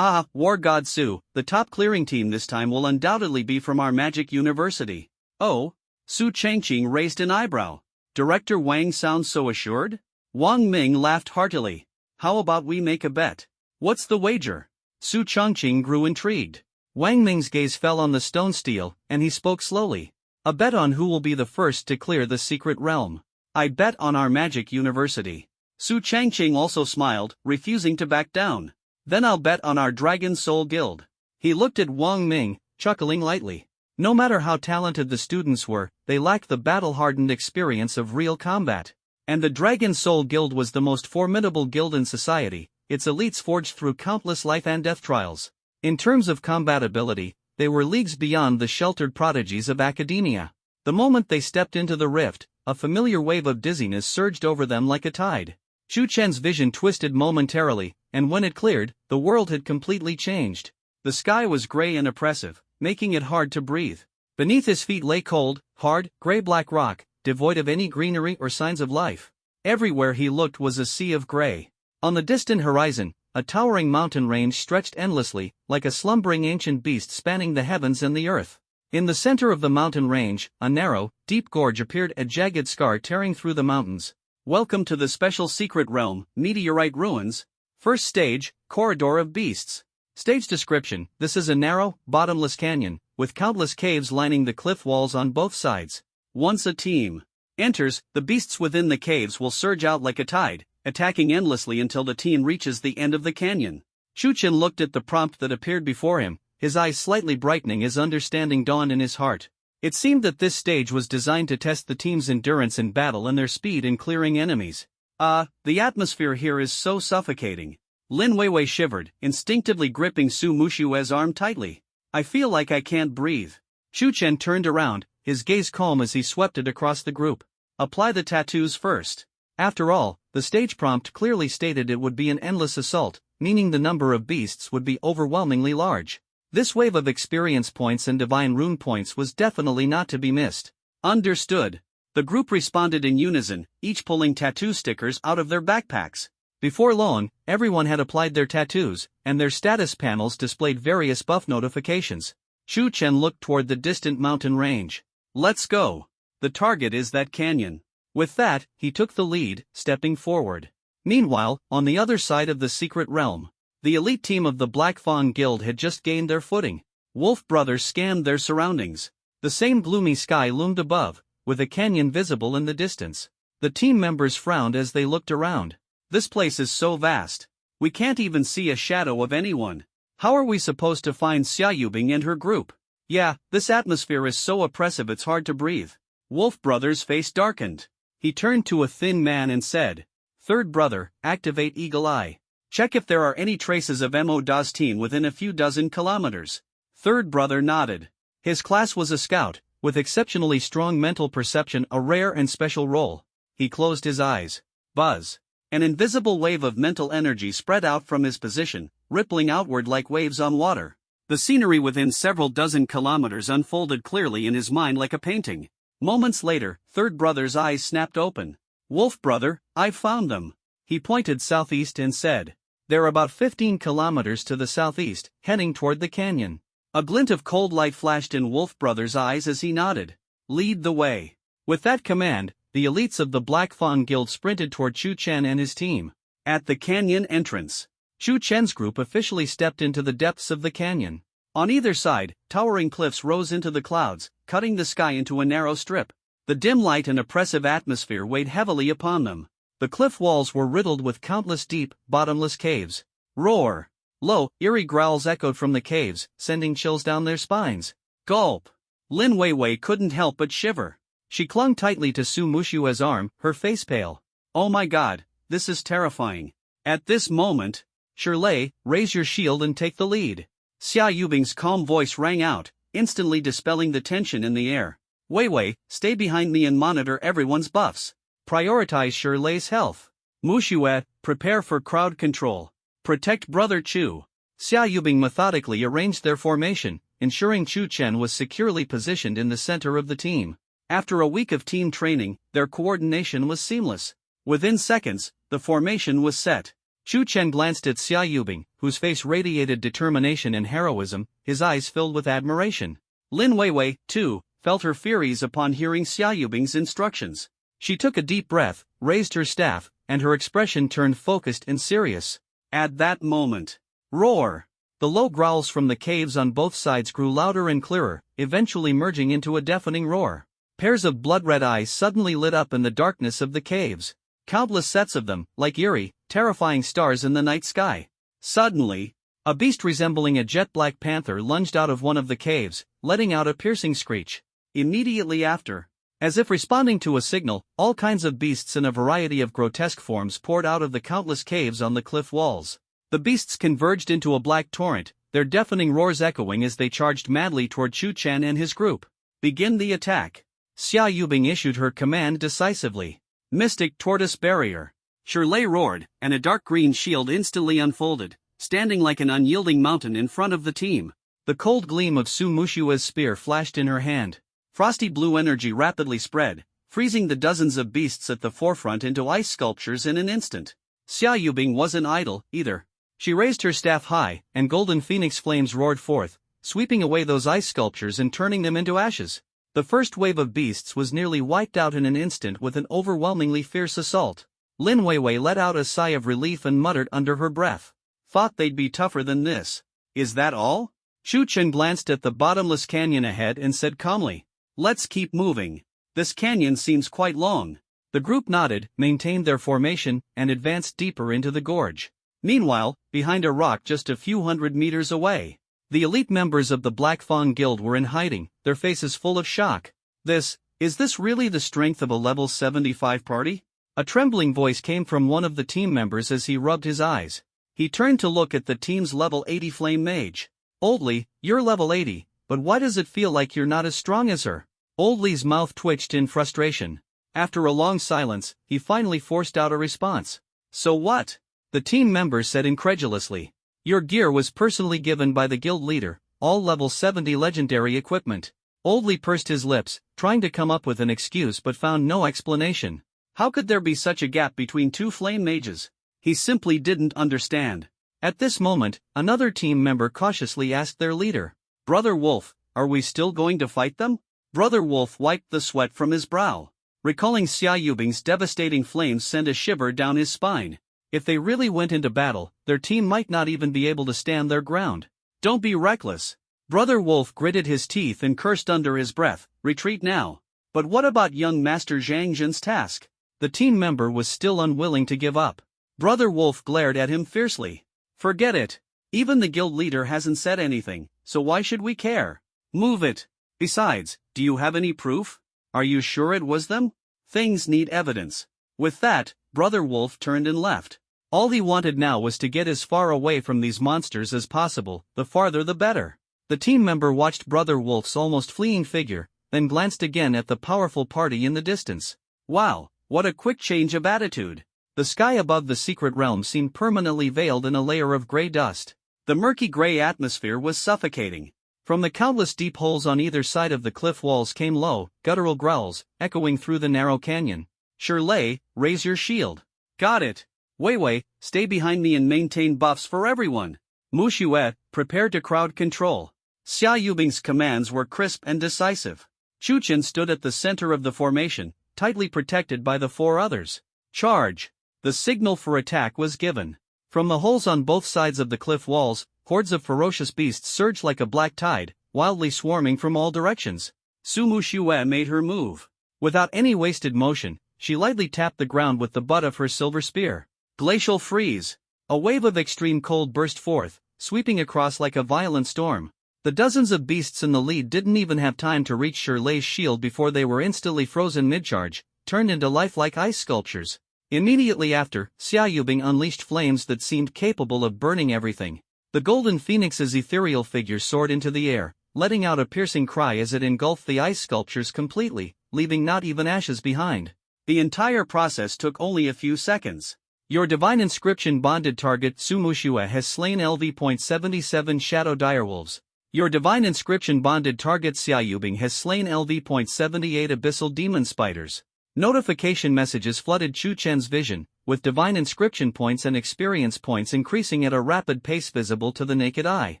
War God Su, the top clearing team this time will undoubtedly be from our Magic University. Oh? Su Changqing raised an eyebrow. Director Wang sounds so assured? Wang Ming laughed heartily. How about we make a bet? What's the wager? Su Chongqing grew intrigued. Wang Ming's gaze fell on the stone stele, and he spoke slowly. A bet on who will be the first to clear the secret realm. I bet on our magic university. Su Changqing also smiled, refusing to back down. Then I'll bet on our Dragon Soul Guild. He looked at Wang Ming, chuckling lightly. No matter how talented the students were, they lacked the battle-hardened experience of real combat. And the Dragon Soul Guild was the most formidable guild in society, its elites forged through countless life and death trials. In terms of combat ability, they were leagues beyond the sheltered prodigies of academia. The moment they stepped into the rift, a familiar wave of dizziness surged over them like a tide. Chu Chen's vision twisted momentarily, and when it cleared, the world had completely changed. The sky was gray and oppressive, making it hard to breathe. Beneath his feet lay cold, hard, gray-black rock, devoid of any greenery or signs of life. Everywhere he looked was a sea of gray. On the distant horizon, a towering mountain range stretched endlessly, like a slumbering ancient beast spanning the heavens and the earth. In the center of the mountain range, a narrow, deep gorge appeared, a jagged scar tearing through the mountains. Welcome to the special secret realm, Meteorite Ruins. First stage, Corridor of Beasts. Stage description: this is a narrow, bottomless canyon, with countless caves lining the cliff walls on both sides. Once a team enters, the beasts within the caves will surge out like a tide, attacking endlessly until the team reaches the end of the canyon. Chu Chen looked at the prompt that appeared before him, his eyes slightly brightening as understanding dawned in his heart. It seemed that this stage was designed to test the team's endurance in battle and their speed in clearing enemies. The atmosphere here is so suffocating. Lin Weiwei shivered, instinctively gripping Su Mushue's arm tightly. I feel like I can't breathe. Chu Chen turned around, his gaze calm as he swept it across the group. Apply the tattoos first. After all, the stage prompt clearly stated it would be an endless assault, meaning the number of beasts would be overwhelmingly large. This wave of experience points and divine rune points was definitely not to be missed. Understood. The group responded in unison, each pulling tattoo stickers out of their backpacks. Before long, everyone had applied their tattoos, and their status panels displayed various buff notifications. Chu Chen looked toward the distant mountain range. Let's go. The target is that canyon. With that, he took the lead, stepping forward. Meanwhile, on the other side of the secret realm, the elite team of the Black Fawn Guild had just gained their footing. Wolf brothers scanned their surroundings. The same gloomy sky loomed above, with a canyon visible in the distance. The team members frowned as they looked around. This place is so vast. We can't even see a shadow of anyone. How are we supposed to find Xia Yubing and her group? Yeah, this atmosphere is so oppressive it's hard to breathe. Wolf Brother's face darkened. He turned to a thin man and said, Third brother, activate Eagle Eye. Check if there are any traces of Mo Das team within a few dozen kilometers. Third brother nodded. His class was a scout, with exceptionally strong mental perception, a rare and special role. He closed his eyes. Buzz. An invisible wave of mental energy spread out from his position, rippling outward like waves on water. The scenery within several dozen kilometers unfolded clearly in his mind like a painting. Moments later, Third Brother's eyes snapped open. Wolf Brother, I've found them. He pointed southeast and said, They're about 15 kilometers to the southeast, heading toward the canyon. A glint of cold light flashed in Wolf Brother's eyes as he nodded. Lead the way. With that command, the elites of the Black Fawn Guild sprinted toward Chu Chen and his team. At the canyon entrance, Chu Chen's group officially stepped into the depths of the canyon. On either side, towering cliffs rose into the clouds, cutting the sky into a narrow strip. The dim light and oppressive atmosphere weighed heavily upon them. The cliff walls were riddled with countless deep, bottomless caves. Roar! Low, eerie growls echoed from the caves, sending chills down their spines. Gulp! Lin Weiwei couldn't help but shiver. She clung tightly to Su Mushue's arm, her face pale. Oh my god, this is terrifying. At this moment, Shirley, raise your shield and take the lead. Xia Yubing's calm voice rang out, instantly dispelling the tension in the air. Weiwei, stay behind me and monitor everyone's buffs. Prioritize Shirley's health. Mushue, prepare for crowd control. Protect Brother Chu. Xia Yubing methodically arranged their formation, ensuring Chu Chen was securely positioned in the center of the team. After a week of team training, their coordination was seamless. Within seconds, the formation was set. Chu Chen glanced at Xia Yubing, whose face radiated determination and heroism, his eyes filled with admiration. Lin Weiwei, too, felt her furies upon hearing Xia Yubing's instructions. She took a deep breath, raised her staff, and her expression turned focused and serious. At that moment, roar! The low growls from the caves on both sides grew louder and clearer, eventually merging into a deafening roar. Pairs of blood-red eyes suddenly lit up in the darkness of the caves. Countless sets of them, like eerie, terrifying stars in the night sky. Suddenly, a beast resembling a jet-black panther lunged out of one of the caves, letting out a piercing screech. Immediately after, as if responding to a signal, all kinds of beasts in a variety of grotesque forms poured out of the countless caves on the cliff walls. The beasts converged into a black torrent, their deafening roars echoing as they charged madly toward Chu Chen and his group. Begin the attack. Xia Yubing issued her command decisively. Mystic Tortoise Barrier. Shirley roared, and a dark green shield instantly unfolded, standing like an unyielding mountain in front of the team. The cold gleam of Su Mushua's spear flashed in her hand. Frosty blue energy rapidly spread, freezing the dozens of beasts at the forefront into ice sculptures in an instant. Xia Yubing wasn't idle, either. She raised her staff high, and golden phoenix flames roared forth, sweeping away those ice sculptures and turning them into ashes. The first wave of beasts was nearly wiped out in an instant with an overwhelmingly fierce assault. Lin Weiwei let out a sigh of relief and muttered under her breath. Thought they'd be tougher than this. Is that all? Chu Chen glanced at the bottomless canyon ahead and said calmly, "Let's keep moving. This canyon seems quite long." The group nodded, maintained their formation, and advanced deeper into the gorge. Meanwhile, behind a rock just a few hundred meters away, the elite members of the Black Fawn Guild were in hiding, their faces full of shock. Is this really the strength of a level 75 party? A trembling voice came from one of the team members as he rubbed his eyes. He turned to look at the team's level 80 flame mage. Oldly, you're level 80, but why does it feel like you're not as strong as her? Oldly's mouth twitched in frustration. After a long silence, he finally forced out a response. So what? The team member said incredulously. Your gear was personally given by the guild leader, all level 70 legendary equipment. Oldly pursed his lips, trying to come up with an excuse but found no explanation. How could there be such a gap between two flame mages? He simply didn't understand. At this moment, another team member cautiously asked their leader, "Brother Wolf, are we still going to fight them?" Brother Wolf wiped the sweat from his brow. Recalling Xia Yubing's devastating flames sent a shiver down his spine. If they really went into battle, their team might not even be able to stand their ground. Don't be reckless. Brother Wolf gritted his teeth and cursed under his breath, retreat now. But what about young Master Zhang Jin's task? The team member was still unwilling to give up. Brother Wolf glared at him fiercely. Forget it. Even the guild leader hasn't said anything, so why should we care? Move it. Besides, do you have any proof? Are you sure it was them? Things need evidence. With that, Brother Wolf turned and left. All he wanted now was to get as far away from these monsters as possible, the farther the better. The team member watched Brother Wolf's almost fleeing figure, then glanced again at the powerful party in the distance. Wow, what a quick change of attitude. The sky above the secret realm seemed permanently veiled in a layer of gray dust. The murky gray atmosphere was suffocating. From the countless deep holes on either side of the cliff walls came low, guttural growls, echoing through the narrow canyon. Shirley, raise your shield. Got it. Weiwei, stay behind me and maintain buffs for everyone. Mushue, prepare to crowd control. Xia Yubing's commands were crisp and decisive. Chu Chen stood at the center of the formation, tightly protected by the four others. Charge. The signal for attack was given. From the holes on both sides of the cliff walls, hordes of ferocious beasts surged like a black tide, wildly swarming from all directions. Su Mushue made her move. Without any wasted motion, she lightly tapped the ground with the butt of her silver spear. Glacial freeze. A wave of extreme cold burst forth, sweeping across like a violent storm. The dozens of beasts in the lead didn't even have time to reach Shirley's shield before they were instantly frozen mid-charge, turned into lifelike ice sculptures. Immediately after, Xia Yubing unleashed flames that seemed capable of burning everything. The golden phoenix's ethereal figure soared into the air, letting out a piercing cry as it engulfed the ice sculptures completely, leaving not even ashes behind. The entire process took only a few seconds. Your divine inscription bonded target Su Mushue has slain LV.77 Shadow Direwolves. Your divine inscription bonded target Xia Yubing has slain LV.78 Abyssal Demon Spiders. Notification messages flooded Chu Chen's vision, with divine inscription points and experience points increasing at a rapid pace visible to the naked eye.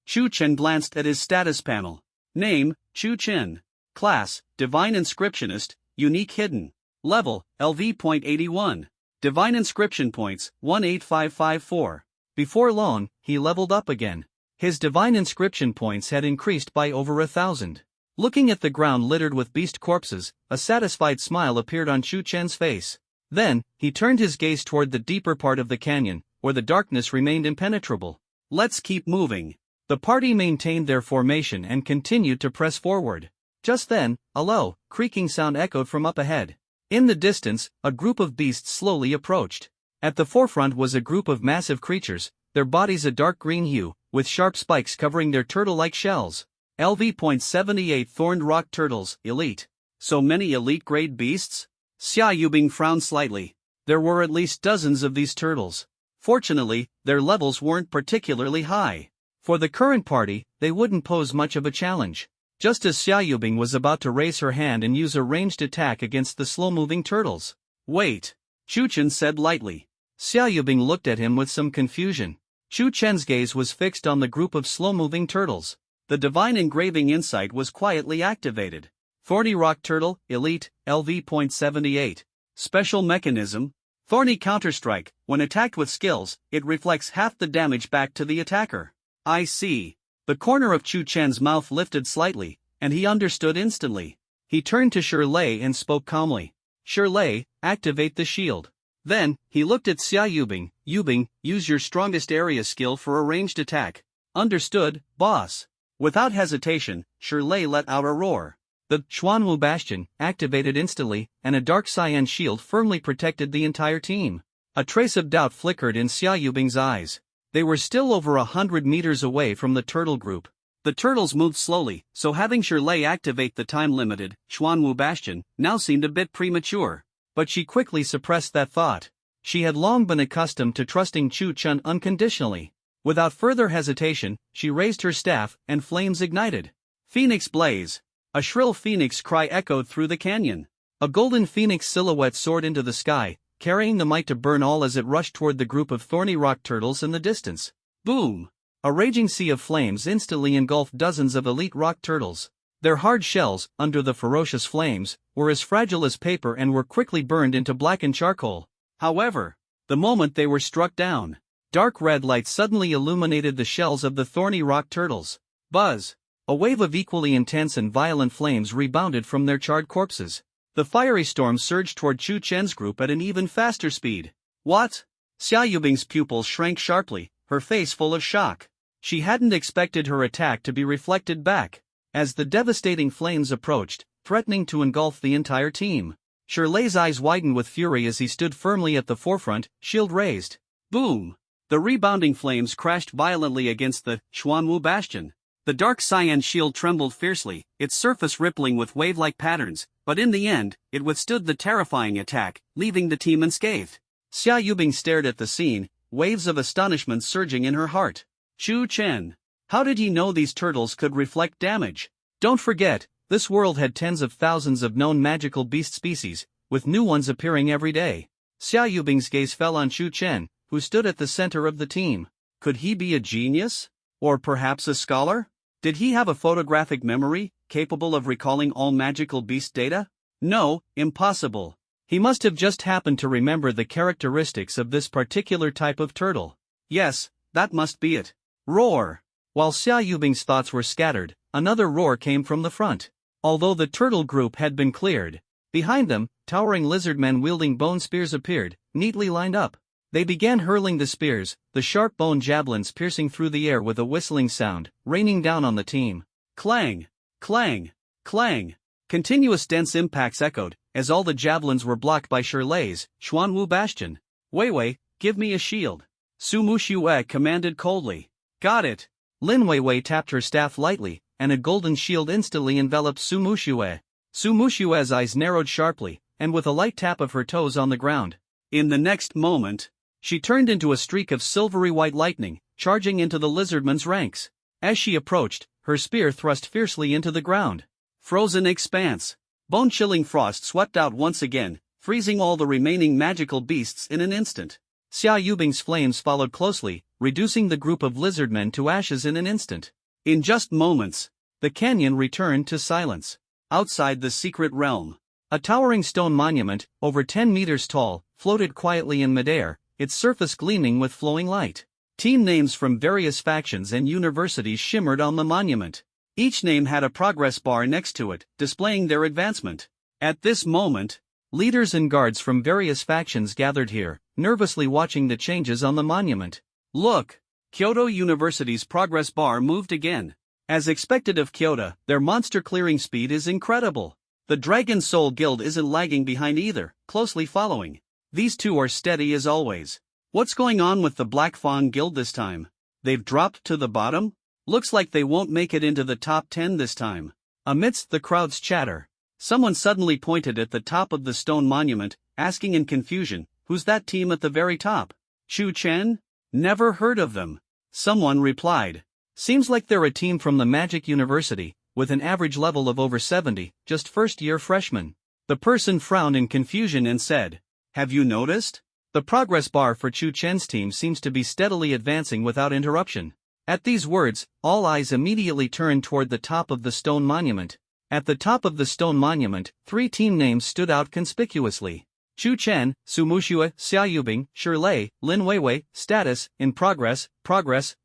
Chu Chen glanced at his status panel. Name, Chu Chen. Class, Divine Inscriptionist, Unique Hidden. Level, LV.81. Divine Inscription Points, 18554. Before long, he leveled up again. His divine inscription points had increased by over 1,000. Looking at the ground littered with beast corpses, a satisfied smile appeared on Chu Chen's face. Then, he turned his gaze toward the deeper part of the canyon, where the darkness remained impenetrable. Let's keep moving. The party maintained their formation and continued to press forward. Just then, a low, creaking sound echoed from up ahead. In the distance, a group of beasts slowly approached. At the forefront was a group of massive creatures, their bodies a dark green hue, with sharp spikes covering their turtle-like shells. LV.78 Thorned Rock Turtles, Elite. So many elite-grade beasts? Xia Yubing frowned slightly. There were at least dozens of these turtles. Fortunately, their levels weren't particularly high. For the current party, they wouldn't pose much of a challenge. Just as Xia Yubing was about to raise her hand and use a ranged attack against the slow-moving turtles. Wait, Chu Chen said lightly. Xia Yubing looked at him with some confusion. Chu Chen's gaze was fixed on the group of slow-moving turtles. The divine engraving insight was quietly activated. Thorny Rock Turtle, Elite, LV.78. Special mechanism. Thorny Counterstrike. When attacked with skills, it reflects half the damage back to the attacker. I see. The corner of Chu Chen's mouth lifted slightly, and he understood instantly. He turned to Shirlei and spoke calmly. Shirlei, activate the shield. Then, he looked at Xia Yubing. Yubing, use your strongest area skill for a ranged attack. Understood, boss. Without hesitation, Shirlei let out a roar. The Xuanwu Bastion activated instantly, and a dark cyan shield firmly protected the entire team. A trace of doubt flickered in Xia Yubing's eyes. They were still over 100 meters away from the turtle group. The turtles moved slowly, so having Shirlei activate the time-limited Xuanwu Bastion now seemed a bit premature. But she quickly suppressed that thought. She had long been accustomed to trusting Chu Chen unconditionally. Without further hesitation, she raised her staff, and flames ignited. Phoenix Blaze. A shrill phoenix cry echoed through the canyon. A golden phoenix silhouette soared into the sky, carrying the might to burn all as it rushed toward the group of thorny rock turtles in the distance. Boom! A raging sea of flames instantly engulfed dozens of elite rock turtles. Their hard shells, under the ferocious flames, were as fragile as paper and were quickly burned into blackened charcoal. However, the moment they were struck down, dark red light suddenly illuminated the shells of the thorny rock turtles. Buzz! A wave of equally intense and violent flames rebounded from their charred corpses. The fiery storm surged toward Chu Chen's group at an even faster speed. What? Xia Yubing's pupils shrank sharply, her face full of shock. She hadn't expected her attack to be reflected back. As the devastating flames approached, threatening to engulf the entire team, Shirlei's eyes widened with fury as he stood firmly at the forefront, shield raised. Boom! The rebounding flames crashed violently against the Xuanwu Bastion. The dark cyan shield trembled fiercely, its surface rippling with wave-like patterns, but in the end, it withstood the terrifying attack, leaving the team unscathed. Xia Yubing stared at the scene, waves of astonishment surging in her heart. Chu Chen. How did he know these turtles could reflect damage? Don't forget, this world had tens of thousands of known magical beast species, with new ones appearing every day. Xia Yubing's gaze fell on Chu Chen, who stood at the center of the team. Could he be a genius? Or perhaps a scholar? Did he have a photographic memory, capable of recalling all magical beast data? No, impossible. He must have just happened to remember the characteristics of this particular type of turtle. Yes, that must be it. Roar! While Xia Yubing's thoughts were scattered, another roar came from the front. Although the turtle group had been cleared, behind them, towering lizardmen wielding bone spears appeared, neatly lined up. They began hurling the spears, the sharp bone javelins piercing through the air with a whistling sound, raining down on the team. Clang! Clang! Clang! Continuous dense impacts echoed, as all the javelins were blocked by Shirlei's Xuanwu Bastion. Wei Wei, give me a shield. Su Muxue commanded coldly. Got it. Lin Weiwei tapped her staff lightly, and a golden shield instantly enveloped Su Muxue. Su Muxue's eyes narrowed sharply, and with a light tap of her toes on the ground, in the next moment, she turned into a streak of silvery white lightning, charging into the lizardman's ranks. As she approached, her spear thrust fiercely into the ground. Frozen expanse. Bone-chilling frost swept out once again, freezing all the remaining magical beasts in an instant. Xia Yubing's flames followed closely, reducing the group of lizardmen to ashes in an instant. In just moments, the canyon returned to silence. Outside the secret realm, a towering stone monument, over 10 meters tall, floated quietly in midair, its surface gleaming with flowing light. Team names from various factions and universities shimmered on the monument. Each name had a progress bar next to it, displaying their advancement. At this moment, leaders and guards from various factions gathered here, nervously watching the changes on the monument. Look! Kyoto University's progress bar moved again. As expected of Kyoto, their monster clearing speed is incredible. The Dragon Soul Guild isn't lagging behind either, closely following. These two are steady as always. What's going on with the Black Fawn Guild this time? They've dropped to the bottom? Looks like they won't make it into the top 10 this time. Amidst the crowd's chatter, someone suddenly pointed at the top of the stone monument, asking in confusion, "Who's that team at the very top? Chu Chen? Never heard of them." Someone replied, "Seems like they're a team from the Magic University, with an average level of over 70, just first-year freshmen." The person frowned in confusion and said, "Have you noticed? The progress bar for Chu Chen's team seems to be steadily advancing without interruption." At these words, all eyes immediately turned toward the top of the stone monument. At the top of the stone monument, 3 team names stood out conspicuously. Chu Chen, Sumushua, Xiaoyubing, Shirlei, Lin Weiwei, status, in progress,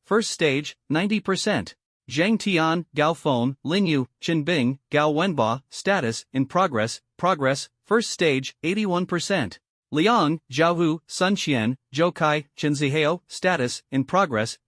first stage, 90%. Zhang Tian, Gao Feng, Lin Yu, Chen Bing, Gao Wenba, status, in progress, first stage, 81%. Liang, Zhaohu, Sun Qian, Zhou Kai, Chen Zihao, status, in progress,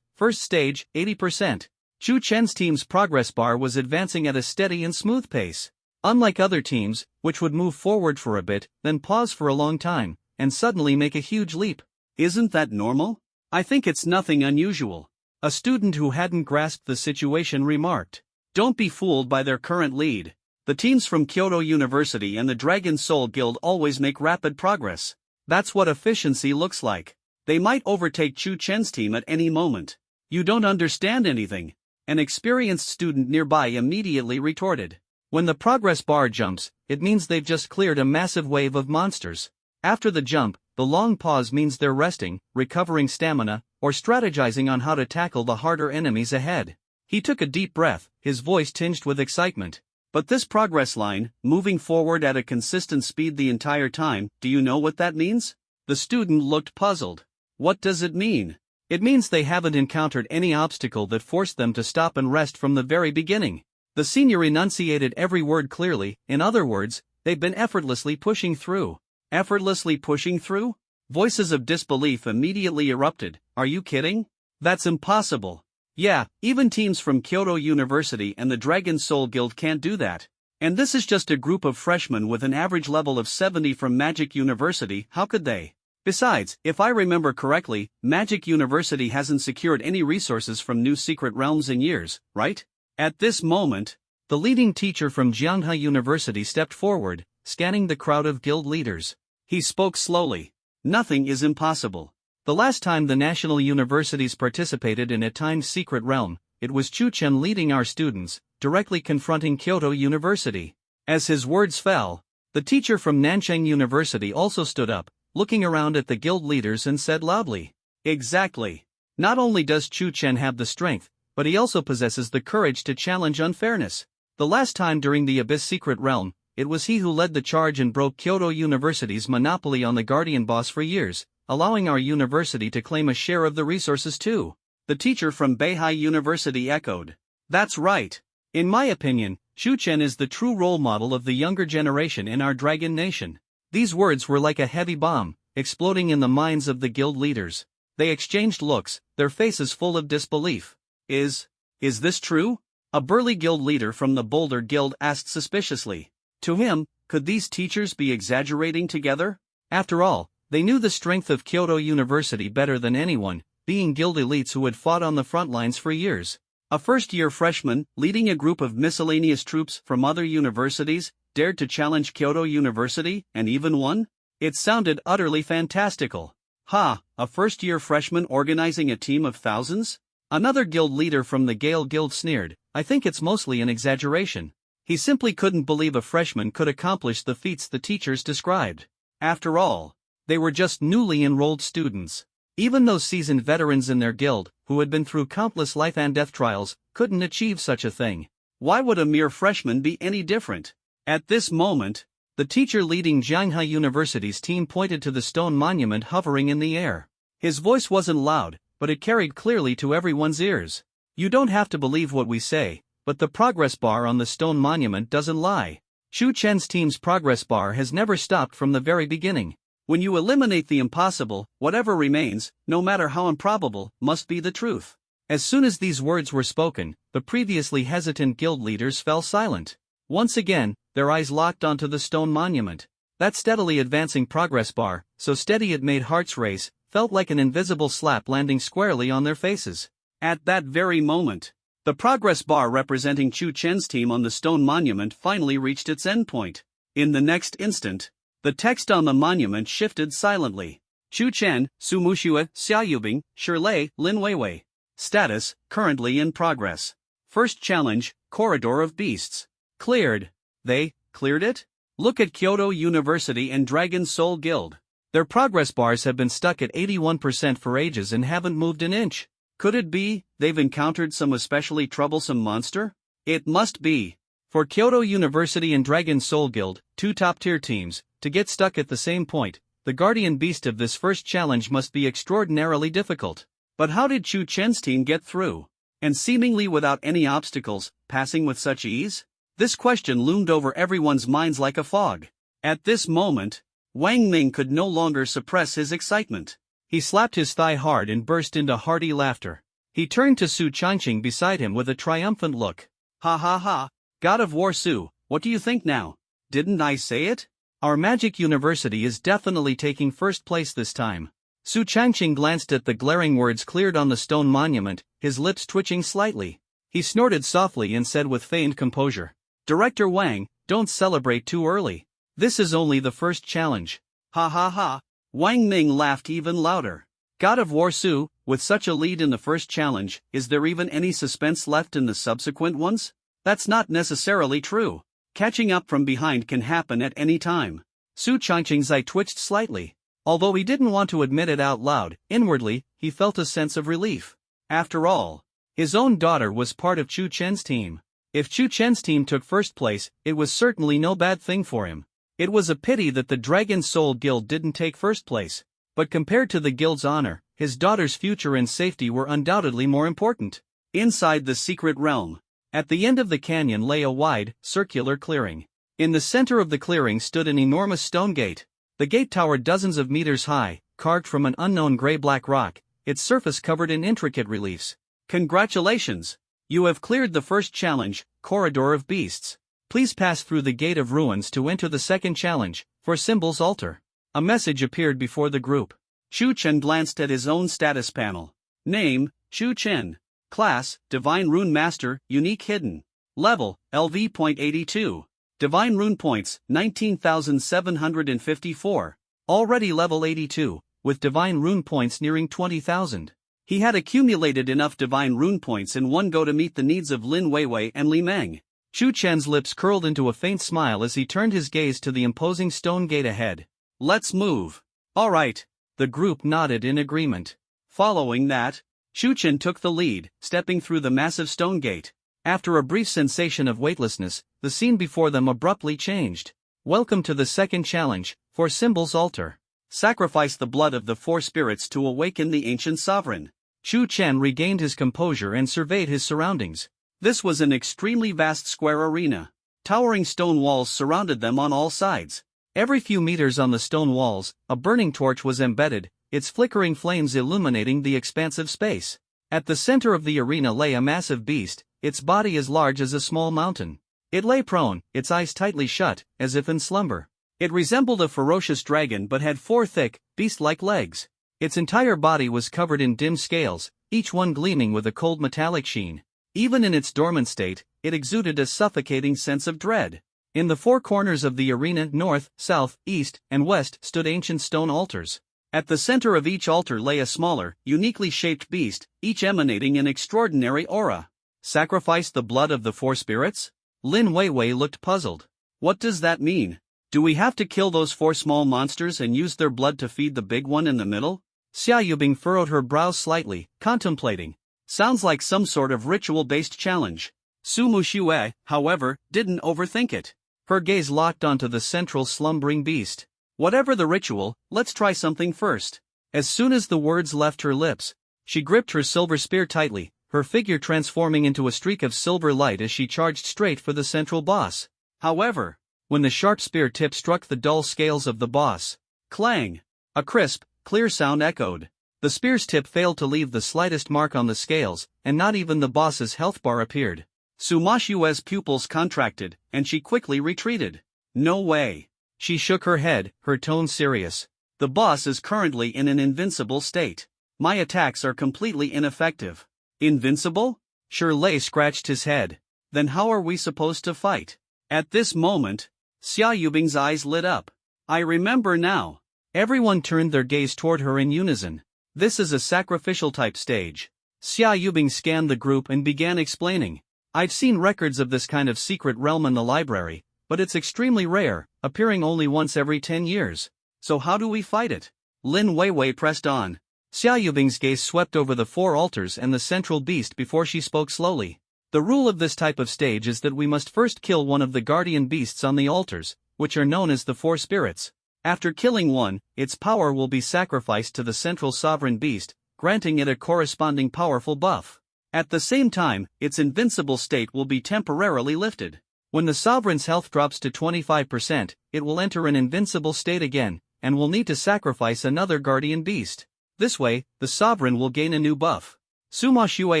first stage, 80%. Chu Chen's team's progress bar was advancing at a steady and smooth pace. Unlike other teams, which would move forward for a bit, then pause for a long time, and suddenly make a huge leap. Isn't that normal? I think it's nothing unusual. A student who hadn't grasped the situation remarked. Don't be fooled by their current lead. The teams from Kyoto University and the Dragon Soul Guild always make rapid progress. That's what efficiency looks like. They might overtake Chu Chen's team at any moment. You don't understand anything. An experienced student nearby immediately retorted. When the progress bar jumps, it means they've just cleared a massive wave of monsters. After the jump, the long pause means they're resting, recovering stamina, or strategizing on how to tackle the harder enemies ahead. He took a deep breath, his voice tinged with excitement. But this progress line, moving forward at a consistent speed the entire time, do you know what that means? The student looked puzzled. What does it mean? It means they haven't encountered any obstacle that forced them to stop and rest from the very beginning. The senior enunciated every word clearly. In other words, they've been effortlessly pushing through. Effortlessly pushing through? Voices of disbelief immediately erupted. Are you kidding? That's impossible. Yeah, even teams from Kyoto University and the Dragon Soul Guild can't do that. And this is just a group of freshmen with an average level of 70 from Magic University, how could they? Besides, if I remember correctly, Magic University hasn't secured any resources from new secret realms in years, right? At this moment, the leading teacher from Jianghe University stepped forward, scanning the crowd of guild leaders. He spoke slowly. Nothing is impossible. The last time the national universities participated in a timed secret realm, it was Chu Chen leading our students, directly confronting Kyoto University. As his words fell, the teacher from Nanchang University also stood up, looking around at the guild leaders and said loudly, "Exactly. Not only does Chu Chen have the strength, but he also possesses the courage to challenge unfairness. The last time during the Abyss Secret Realm, it was he who led the charge and broke Kyoto University's monopoly on the Guardian Boss for years, allowing our university to claim a share of the resources too." The teacher from Beihai University echoed. "That's right. In my opinion, Chu Chen is the true role model of the younger generation in our Dragon Nation." These words were like a heavy bomb, exploding in the minds of the guild leaders. They exchanged looks, their faces full of disbelief. Is this true? A burly guild leader from the Boulder Guild asked suspiciously. To him, could these teachers be exaggerating together? After all, they knew the strength of Kyoto University better than anyone, being guild elites who had fought on the front lines for years. A first-year freshman, leading a group of miscellaneous troops from other universities, dared to challenge Kyoto University, and even won? It sounded utterly fantastical. Ha, a first-year freshman organizing a team of thousands? Another guild leader from the Gale Guild sneered, "I think it's mostly an exaggeration." He simply couldn't believe a freshman could accomplish the feats the teachers described. After all, they were just newly enrolled students. Even those seasoned veterans in their guild, who had been through countless life and death trials, couldn't achieve such a thing. Why would a mere freshman be any different? At this moment, the teacher leading Jianghe University's team pointed to the stone monument hovering in the air. His voice wasn't loud, but it carried clearly to everyone's ears. You don't have to believe what we say, but the progress bar on the stone monument doesn't lie. Shu Chen's team's progress bar has never stopped from the very beginning. When you eliminate the impossible, whatever remains, no matter how improbable, must be the truth. As soon as these words were spoken, the previously hesitant guild leaders fell silent. Once again, their eyes locked onto the stone monument. That steadily advancing progress bar, so steady it made hearts race, felt like an invisible slap landing squarely on their faces. At that very moment, the progress bar representing Shu Chen's team on the stone monument finally reached its endpoint. In the next instant, the text on the monument shifted silently. Shu Chen, Su Muxue, Xia Yubing, Shirlei, Lin Weiwei. Status, currently in progress. First challenge, Corridor of Beasts. Cleared. They cleared it? Look at Kyoto University and Dragon Soul Guild. Their progress bars have been stuck at 81% for ages and haven't moved an inch. Could it be they've encountered some especially troublesome monster? It must be. For Kyoto University and Dragon Soul Guild, two top-tier teams, to get stuck at the same point, the guardian beast of this first challenge must be extraordinarily difficult. But how did Shu Chen's team get through? And seemingly without any obstacles, passing with such ease? This question loomed over everyone's minds like a fog. At this moment, Wang Ming could no longer suppress his excitement. He slapped his thigh hard and burst into hearty laughter. He turned to Su Changqing beside him with a triumphant look. Ha ha ha, God of War Su, what do you think now? Didn't I say it? Our magic university is definitely taking first place this time. Su Changqing glanced at the glaring words cleared on the stone monument, his lips twitching slightly. He snorted softly and said with feigned composure, Director Wang, don't celebrate too early. This is only the first challenge. Ha ha ha. Wang Ming laughed even louder. God of War Su, with such a lead in the first challenge, is there even any suspense left in the subsequent ones? That's not necessarily true. Catching up from behind can happen at any time. Su Changqing's eye twitched slightly. Although he didn't want to admit it out loud, inwardly, he felt a sense of relief. After all, his own daughter was part of Shu Chen's team. If Shu Chen's team took first place, it was certainly no bad thing for him. It was a pity that the Dragon Soul Guild didn't take first place, but compared to the guild's honor, his daughter's future and safety were undoubtedly more important. Inside the secret realm, at the end of the canyon lay a wide, circular clearing. In the center of the clearing stood an enormous stone gate. The gate towered dozens of meters high, carved from an unknown gray-black rock, its surface covered in intricate reliefs. Congratulations! You have cleared the first challenge, Corridor of Beasts. Please pass through the Gate of Ruins to enter the second challenge, for Symbol's Altar. A message appeared before the group. Shu Chen glanced at his own status panel. Name, Shu Chen. Class, Divine Rune Master, Unique Hidden. Level, LV.82. Divine Rune Points, 19,754. Already level 82, with Divine Rune Points nearing 20,000. He had accumulated enough Divine Rune Points in one go to meet the needs of Lin Weiwei and Li Meng. Shu Chen's lips curled into a faint smile as he turned his gaze to the imposing stone gate ahead. Let's move. All right. The group nodded in agreement. Following that, Shu Chen took the lead, stepping through the massive stone gate. After a brief sensation of weightlessness, the scene before them abruptly changed. Welcome to the second challenge, for Symbol's Altar. Sacrifice the blood of the four spirits to awaken the ancient sovereign. Shu Chen regained his composure and surveyed his surroundings. This was an extremely vast square arena. Towering stone walls surrounded them on all sides. Every few meters on the stone walls, a burning torch was embedded, its flickering flames illuminating the expansive space. At the center of the arena lay a massive beast, its body as large as a small mountain. It lay prone, its eyes tightly shut, as if in slumber. It resembled a ferocious dragon but had four thick, beast-like legs. Its entire body was covered in dim scales, each one gleaming with a cold metallic sheen. Even in its dormant state, it exuded a suffocating sense of dread. In the four corners of the arena north, south, east, and west stood ancient stone altars. At the center of each altar lay a smaller, uniquely shaped beast, each emanating an extraordinary aura. Sacrifice the blood of the four spirits? Lin Weiwei looked puzzled. What does that mean? Do we have to kill those four small monsters and use their blood to feed the big one in the middle? Xia Yubing furrowed her brows slightly, contemplating. Sounds like some sort of ritual-based challenge. Su Muxue, however, didn't overthink it. Her gaze locked onto the central slumbering beast. Whatever the ritual, let's try something first. As soon as the words left her lips, She gripped her silver spear tightly, her figure transforming into a streak of silver light as she charged straight for the central boss. However, when the sharp spear tip struck the dull scales of the boss, clang! A crisp, clear sound echoed. The spear's tip failed to leave the slightest mark on the scales, and not even the boss's health bar appeared. Suma Xue's pupils contracted, and she quickly retreated. No way. She shook her head, her tone serious. The boss is currently in an invincible state. My attacks are completely ineffective. Invincible? Shirley scratched his head. Then how are we supposed to fight? At this moment, Xia Yubing's eyes lit up. I remember now. Everyone turned their gaze toward her in unison. This is a sacrificial type stage. Xia Yubing scanned the group and began explaining. I've seen records of this kind of secret realm in the library, but it's extremely rare, appearing only once every 10 years. So how do we fight it? Lin Weiwei pressed on. Xia Yubing's gaze swept over the 4 altars and the central beast before she spoke slowly. The rule of this type of stage is that we must first kill one of the guardian beasts on the altars, which are known as the 4 spirits. After killing one, its power will be sacrificed to the central sovereign beast, granting it a corresponding powerful buff. At the same time, its invincible state will be temporarily lifted. When the sovereign's health drops to 25%, it will enter an invincible state again, and will need to sacrifice another guardian beast. This way, the sovereign will gain a new buff. Suma Xue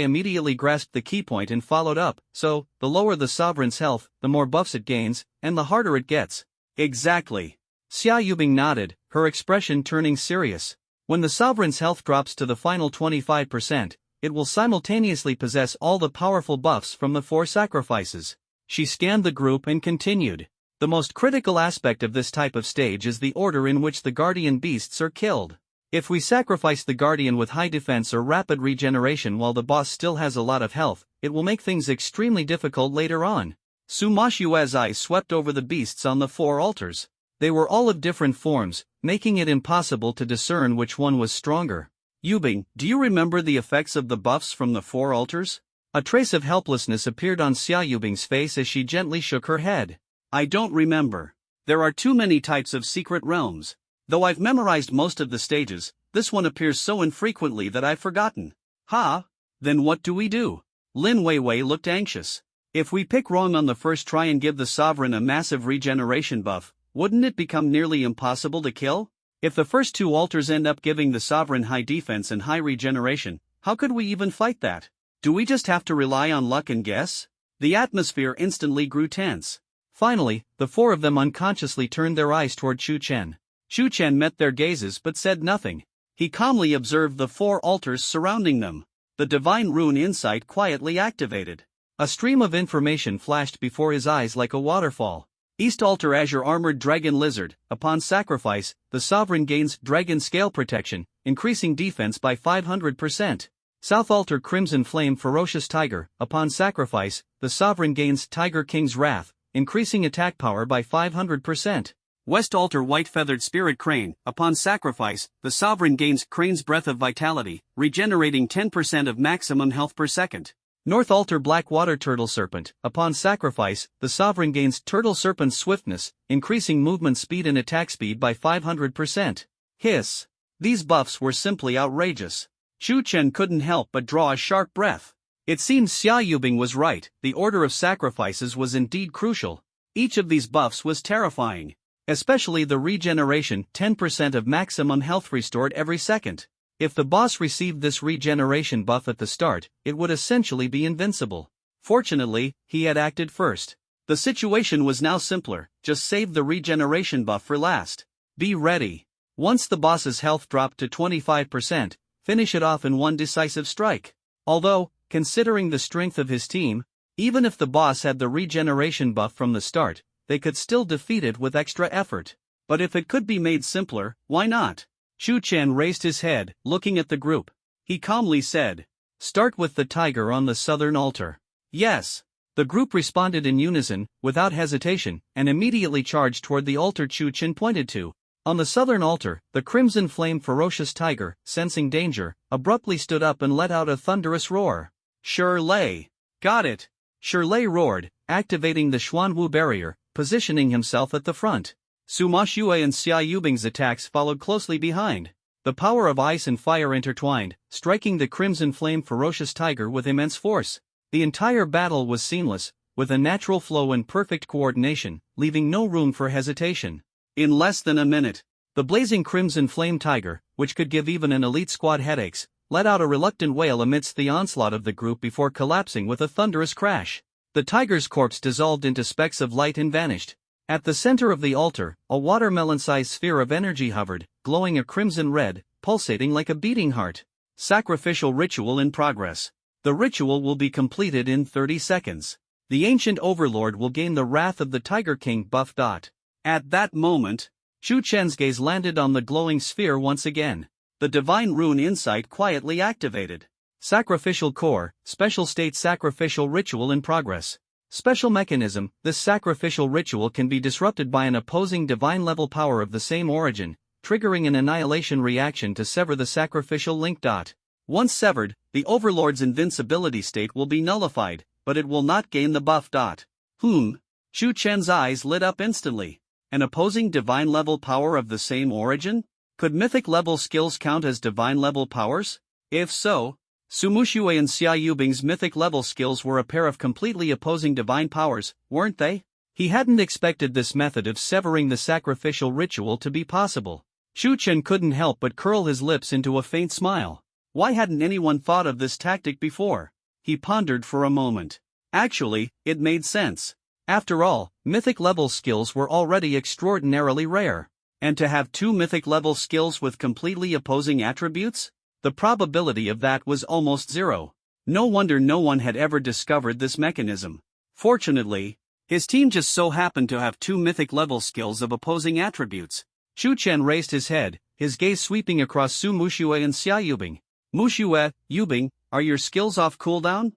immediately grasped the key point and followed up, so, the lower the sovereign's health, the more buffs it gains, and the harder it gets. Exactly. Xia Yubing nodded, her expression turning serious. When the sovereign's health drops to the final 25%, it will simultaneously possess all the powerful buffs from the 4 sacrifices. She scanned the group and continued. The most critical aspect of this type of stage is the order in which the guardian beasts are killed. If we sacrifice the guardian with high defense or rapid regeneration while the boss still has a lot of health, it will make things extremely difficult later on. Suma Xue's eyes swept over the beasts on the 4 altars. They were all of different forms, making it impossible to discern which one was stronger. Yubing, do you remember the effects of the buffs from the 4 altars? A trace of helplessness appeared on Xia Yubing's face as she gently shook her head. I don't remember. There are too many types of secret realms. Though I've memorized most of the stages, this one appears so infrequently that I've forgotten. Ha? Then what do we do? Lin Weiwei looked anxious. If we pick wrong on the first try and give the sovereign a massive regeneration buff, wouldn't it become nearly impossible to kill? If the first 2 altars end up giving the sovereign high defense and high regeneration, how could we even fight that? Do we just have to rely on luck and guess? The atmosphere instantly grew tense. Finally, the 4 of them unconsciously turned their eyes toward Chu Chen. Chu Chen met their gazes but said nothing. He calmly observed the 4 altars surrounding them. The divine rune insight quietly activated. A stream of information flashed before his eyes like a waterfall. East Altar Azure Armored Dragon Lizard. Upon sacrifice, the sovereign gains Dragon Scale Protection, increasing defense by 500%. South Altar Crimson Flame Ferocious Tiger. Upon sacrifice, the sovereign gains Tiger King's Wrath, increasing attack power by 500%. West Altar White Feathered Spirit Crane. Upon sacrifice, the sovereign gains Crane's Breath of Vitality, regenerating 10% of maximum health per second. North Altar Black Water Turtle Serpent. Upon sacrifice, the sovereign gains Turtle Serpent's Swiftness, increasing movement speed and attack speed by 500%. Hiss. These buffs were simply outrageous. Chu Chen couldn't help but draw a sharp breath. It seemed Xia Yubing was right, the order of sacrifices was indeed crucial. Each of these buffs was terrifying. Especially the regeneration, 10% of maximum health restored every second. If the boss received this regeneration buff at the start, it would essentially be invincible. Fortunately, he had acted first. The situation was now simpler, just save the regeneration buff for last. Be ready. Once the boss's health dropped to 25%, finish it off in one decisive strike. Although, considering the strength of his team, even if the boss had the regeneration buff from the start, they could still defeat it with extra effort. But if it could be made simpler, why not? Chu Chen raised his head, looking at the group. He calmly said, "Start with the tiger on the southern altar." Yes. The group responded in unison, without hesitation, and immediately charged toward the altar Chu Chen pointed to. On the southern altar, the Crimson Flame Ferocious Tiger, sensing danger, abruptly stood up and let out a thunderous roar. Shirley! Got it! Shirley roared, activating the Xuanwu barrier, positioning himself at the front. Suma Xue and Xia Yubing's attacks followed closely behind. The power of ice and fire intertwined, striking the crimson flame ferocious tiger with immense force. The entire battle was seamless, with a natural flow and perfect coordination, leaving no room for hesitation. In less than a minute, the blazing crimson flame tiger, which could give even an elite squad headaches, let out a reluctant wail amidst the onslaught of the group before collapsing with a thunderous crash. The tiger's corpse dissolved into specks of light and vanished. At the center of the altar, a watermelon-sized sphere of energy hovered, glowing a crimson red, pulsating like a beating heart. Sacrificial ritual in progress. The ritual will be completed in 30 seconds. The ancient overlord will gain the wrath of the Tiger King buff. At that moment, Chu Chen's gaze landed on the glowing sphere once again. The divine rune insight quietly activated. Sacrificial core, special state sacrificial ritual in progress. Special mechanism, this sacrificial ritual can be disrupted by an opposing divine level power of the same origin, triggering an annihilation reaction to sever the sacrificial link. Once severed, the overlord's invincibility state will be nullified, but it will not gain the buff. Chu Chen's eyes lit up instantly. An opposing divine level power of the same origin? Could mythic level skills count as divine level powers? If so, Su Mushui and Xia Yubing's mythic level skills were a pair of completely opposing divine powers, weren't they? He hadn't expected this method of severing the sacrificial ritual to be possible. Chu Chen couldn't help but curl his lips into a faint smile. Why hadn't anyone thought of this tactic before? He pondered for a moment. Actually, it made sense. After all, mythic level skills were already extraordinarily rare. And to have two mythic level skills with completely opposing attributes? The probability of that was almost zero. No wonder no one had ever discovered this mechanism. Fortunately, his team just so happened to have two mythic level skills of opposing attributes. Chu Chen raised his head, his gaze sweeping across Su Mushui and Xia Yubing. Mushui, Yubing, are your skills off cooldown?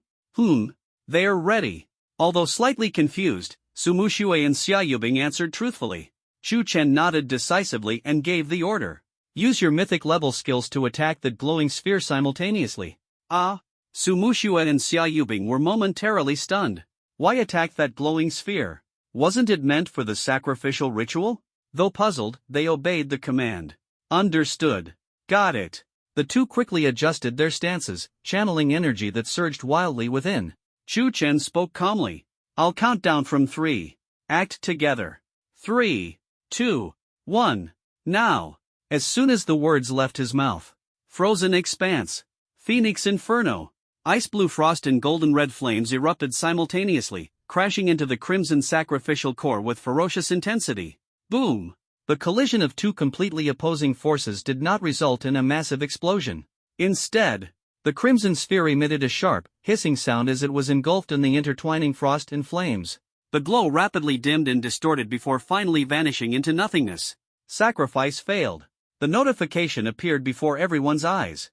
They're ready. Although slightly confused, Su Mushui and Xia Yubing answered truthfully. Chu Chen nodded decisively and gave the order. Use your mythic level skills to attack the glowing sphere simultaneously. Su Mushui and Xia Yubing were momentarily stunned. Why attack that glowing sphere? Wasn't it meant for the sacrificial ritual? Though puzzled, they obeyed the command. Understood. Got it. The two quickly adjusted their stances, channeling energy that surged wildly within. Chu Chen spoke calmly. I'll count down from 3. Act together. 3, 2, 1. Now. As soon as the words left his mouth. Frozen expanse. Phoenix Inferno. Ice blue frost and golden red flames erupted simultaneously, crashing into the crimson sacrificial core with ferocious intensity. Boom! The collision of two completely opposing forces did not result in a massive explosion. Instead, the crimson sphere emitted a sharp, hissing sound as it was engulfed in the intertwining frost and flames. The glow rapidly dimmed and distorted before finally vanishing into nothingness. Sacrifice failed. The notification appeared before everyone's eyes.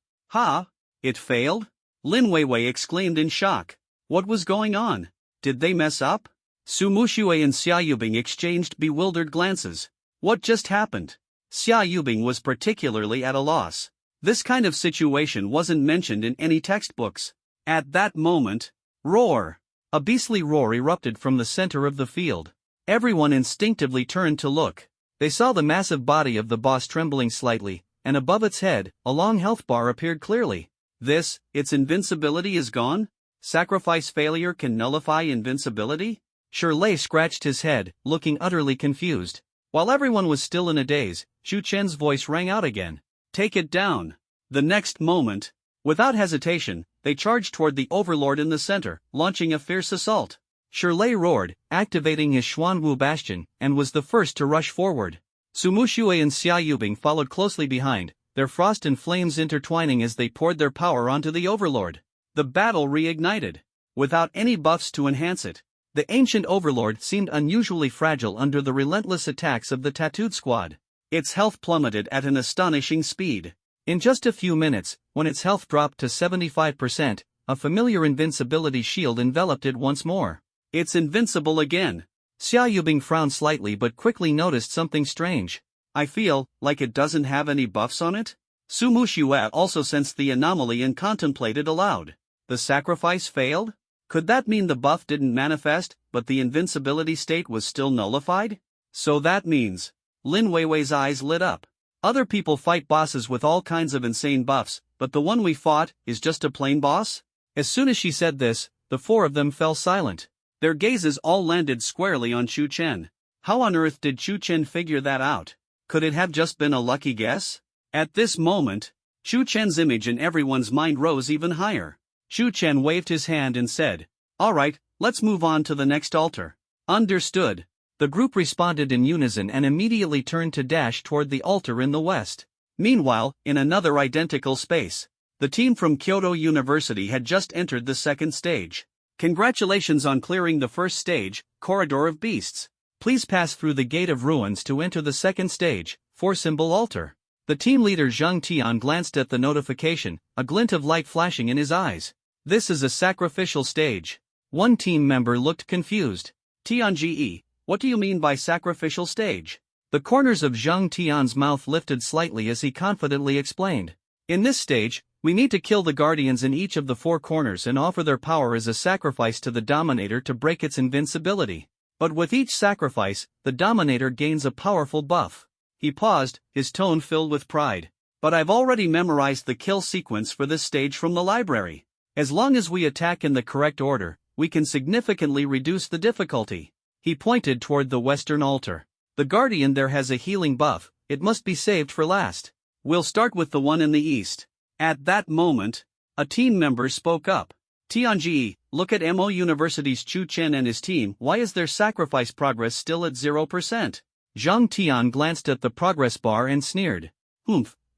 It failed? Lin Weiwei exclaimed in shock. What was going on? Did they mess up? Su Mushui and Xia Yubing exchanged bewildered glances. What just happened? Xia Yubing was particularly at a loss. This kind of situation wasn't mentioned in any textbooks. At that moment, roar! A beastly roar erupted from the center of the field. Everyone instinctively turned to look. They saw the massive body of the boss trembling slightly, and above its head, a long health bar appeared clearly. Its invincibility is gone? Sacrifice failure can nullify invincibility? Shirley scratched his head, looking utterly confused. While everyone was still in a daze, Chu Chen's voice rang out again. Take it down. The next moment, without hesitation, they charged toward the overlord in the center, launching a fierce assault. Shirley roared, activating his Xuanwu Bastion, and was the first to rush forward. Su Mushui and Xia Yubing followed closely behind, their frost and flames intertwining as they poured their power onto the overlord. The battle reignited. Without any buffs to enhance it, the ancient overlord seemed unusually fragile under the relentless attacks of the tattooed squad. Its health plummeted at an astonishing speed. In just a few minutes, when its health dropped to 75%, a familiar invincibility shield enveloped it once more. It's invincible again. Xia Yubing frowned slightly but quickly noticed something strange. I feel like it doesn't have any buffs on it? Su Mushui also sensed the anomaly and contemplated aloud. The sacrifice failed? Could that mean the buff didn't manifest, but the invincibility state was still nullified? So that means... Lin Weiwei's eyes lit up. Other people fight bosses with all kinds of insane buffs, but the one we fought is just a plain boss? As soon as she said this, the four of them fell silent. Their gazes all landed squarely on Chu Chen. How on earth did Chu Chen figure that out? Could it have just been a lucky guess? At this moment, Chu Chen's image in everyone's mind rose even higher. Chu Chen waved his hand and said, "All right, let's move on to the next altar." Understood. The group responded in unison and immediately turned to dash toward the altar in the west. Meanwhile, in another identical space, the team from Kyoto University had just entered the second stage. Congratulations on clearing the first stage, Corridor of Beasts. Please pass through the Gate of Ruins to enter the second stage, Four-Symbol Altar. The team leader Zhang Tian glanced at the notification, a glint of light flashing in his eyes. This is a sacrificial stage. One team member looked confused. Tianji, what do you mean by sacrificial stage? The corners of Zhang Tian's mouth lifted slightly as he confidently explained. In this stage, we need to kill the guardians in each of the four corners and offer their power as a sacrifice to the Dominator to break its invincibility. But with each sacrifice, the Dominator gains a powerful buff. He paused, his tone filled with pride. But I've already memorized the kill sequence for this stage from the library. As long as we attack in the correct order, we can significantly reduce the difficulty. He pointed toward the western altar. The guardian there has a healing buff, it must be saved for last. We'll start with the one in the east. At that moment, a team member spoke up. Tianji, look at MO University's Chu Chen and his team. Why is their sacrifice progress still at 0%? Zhang Tian glanced at the progress bar and sneered.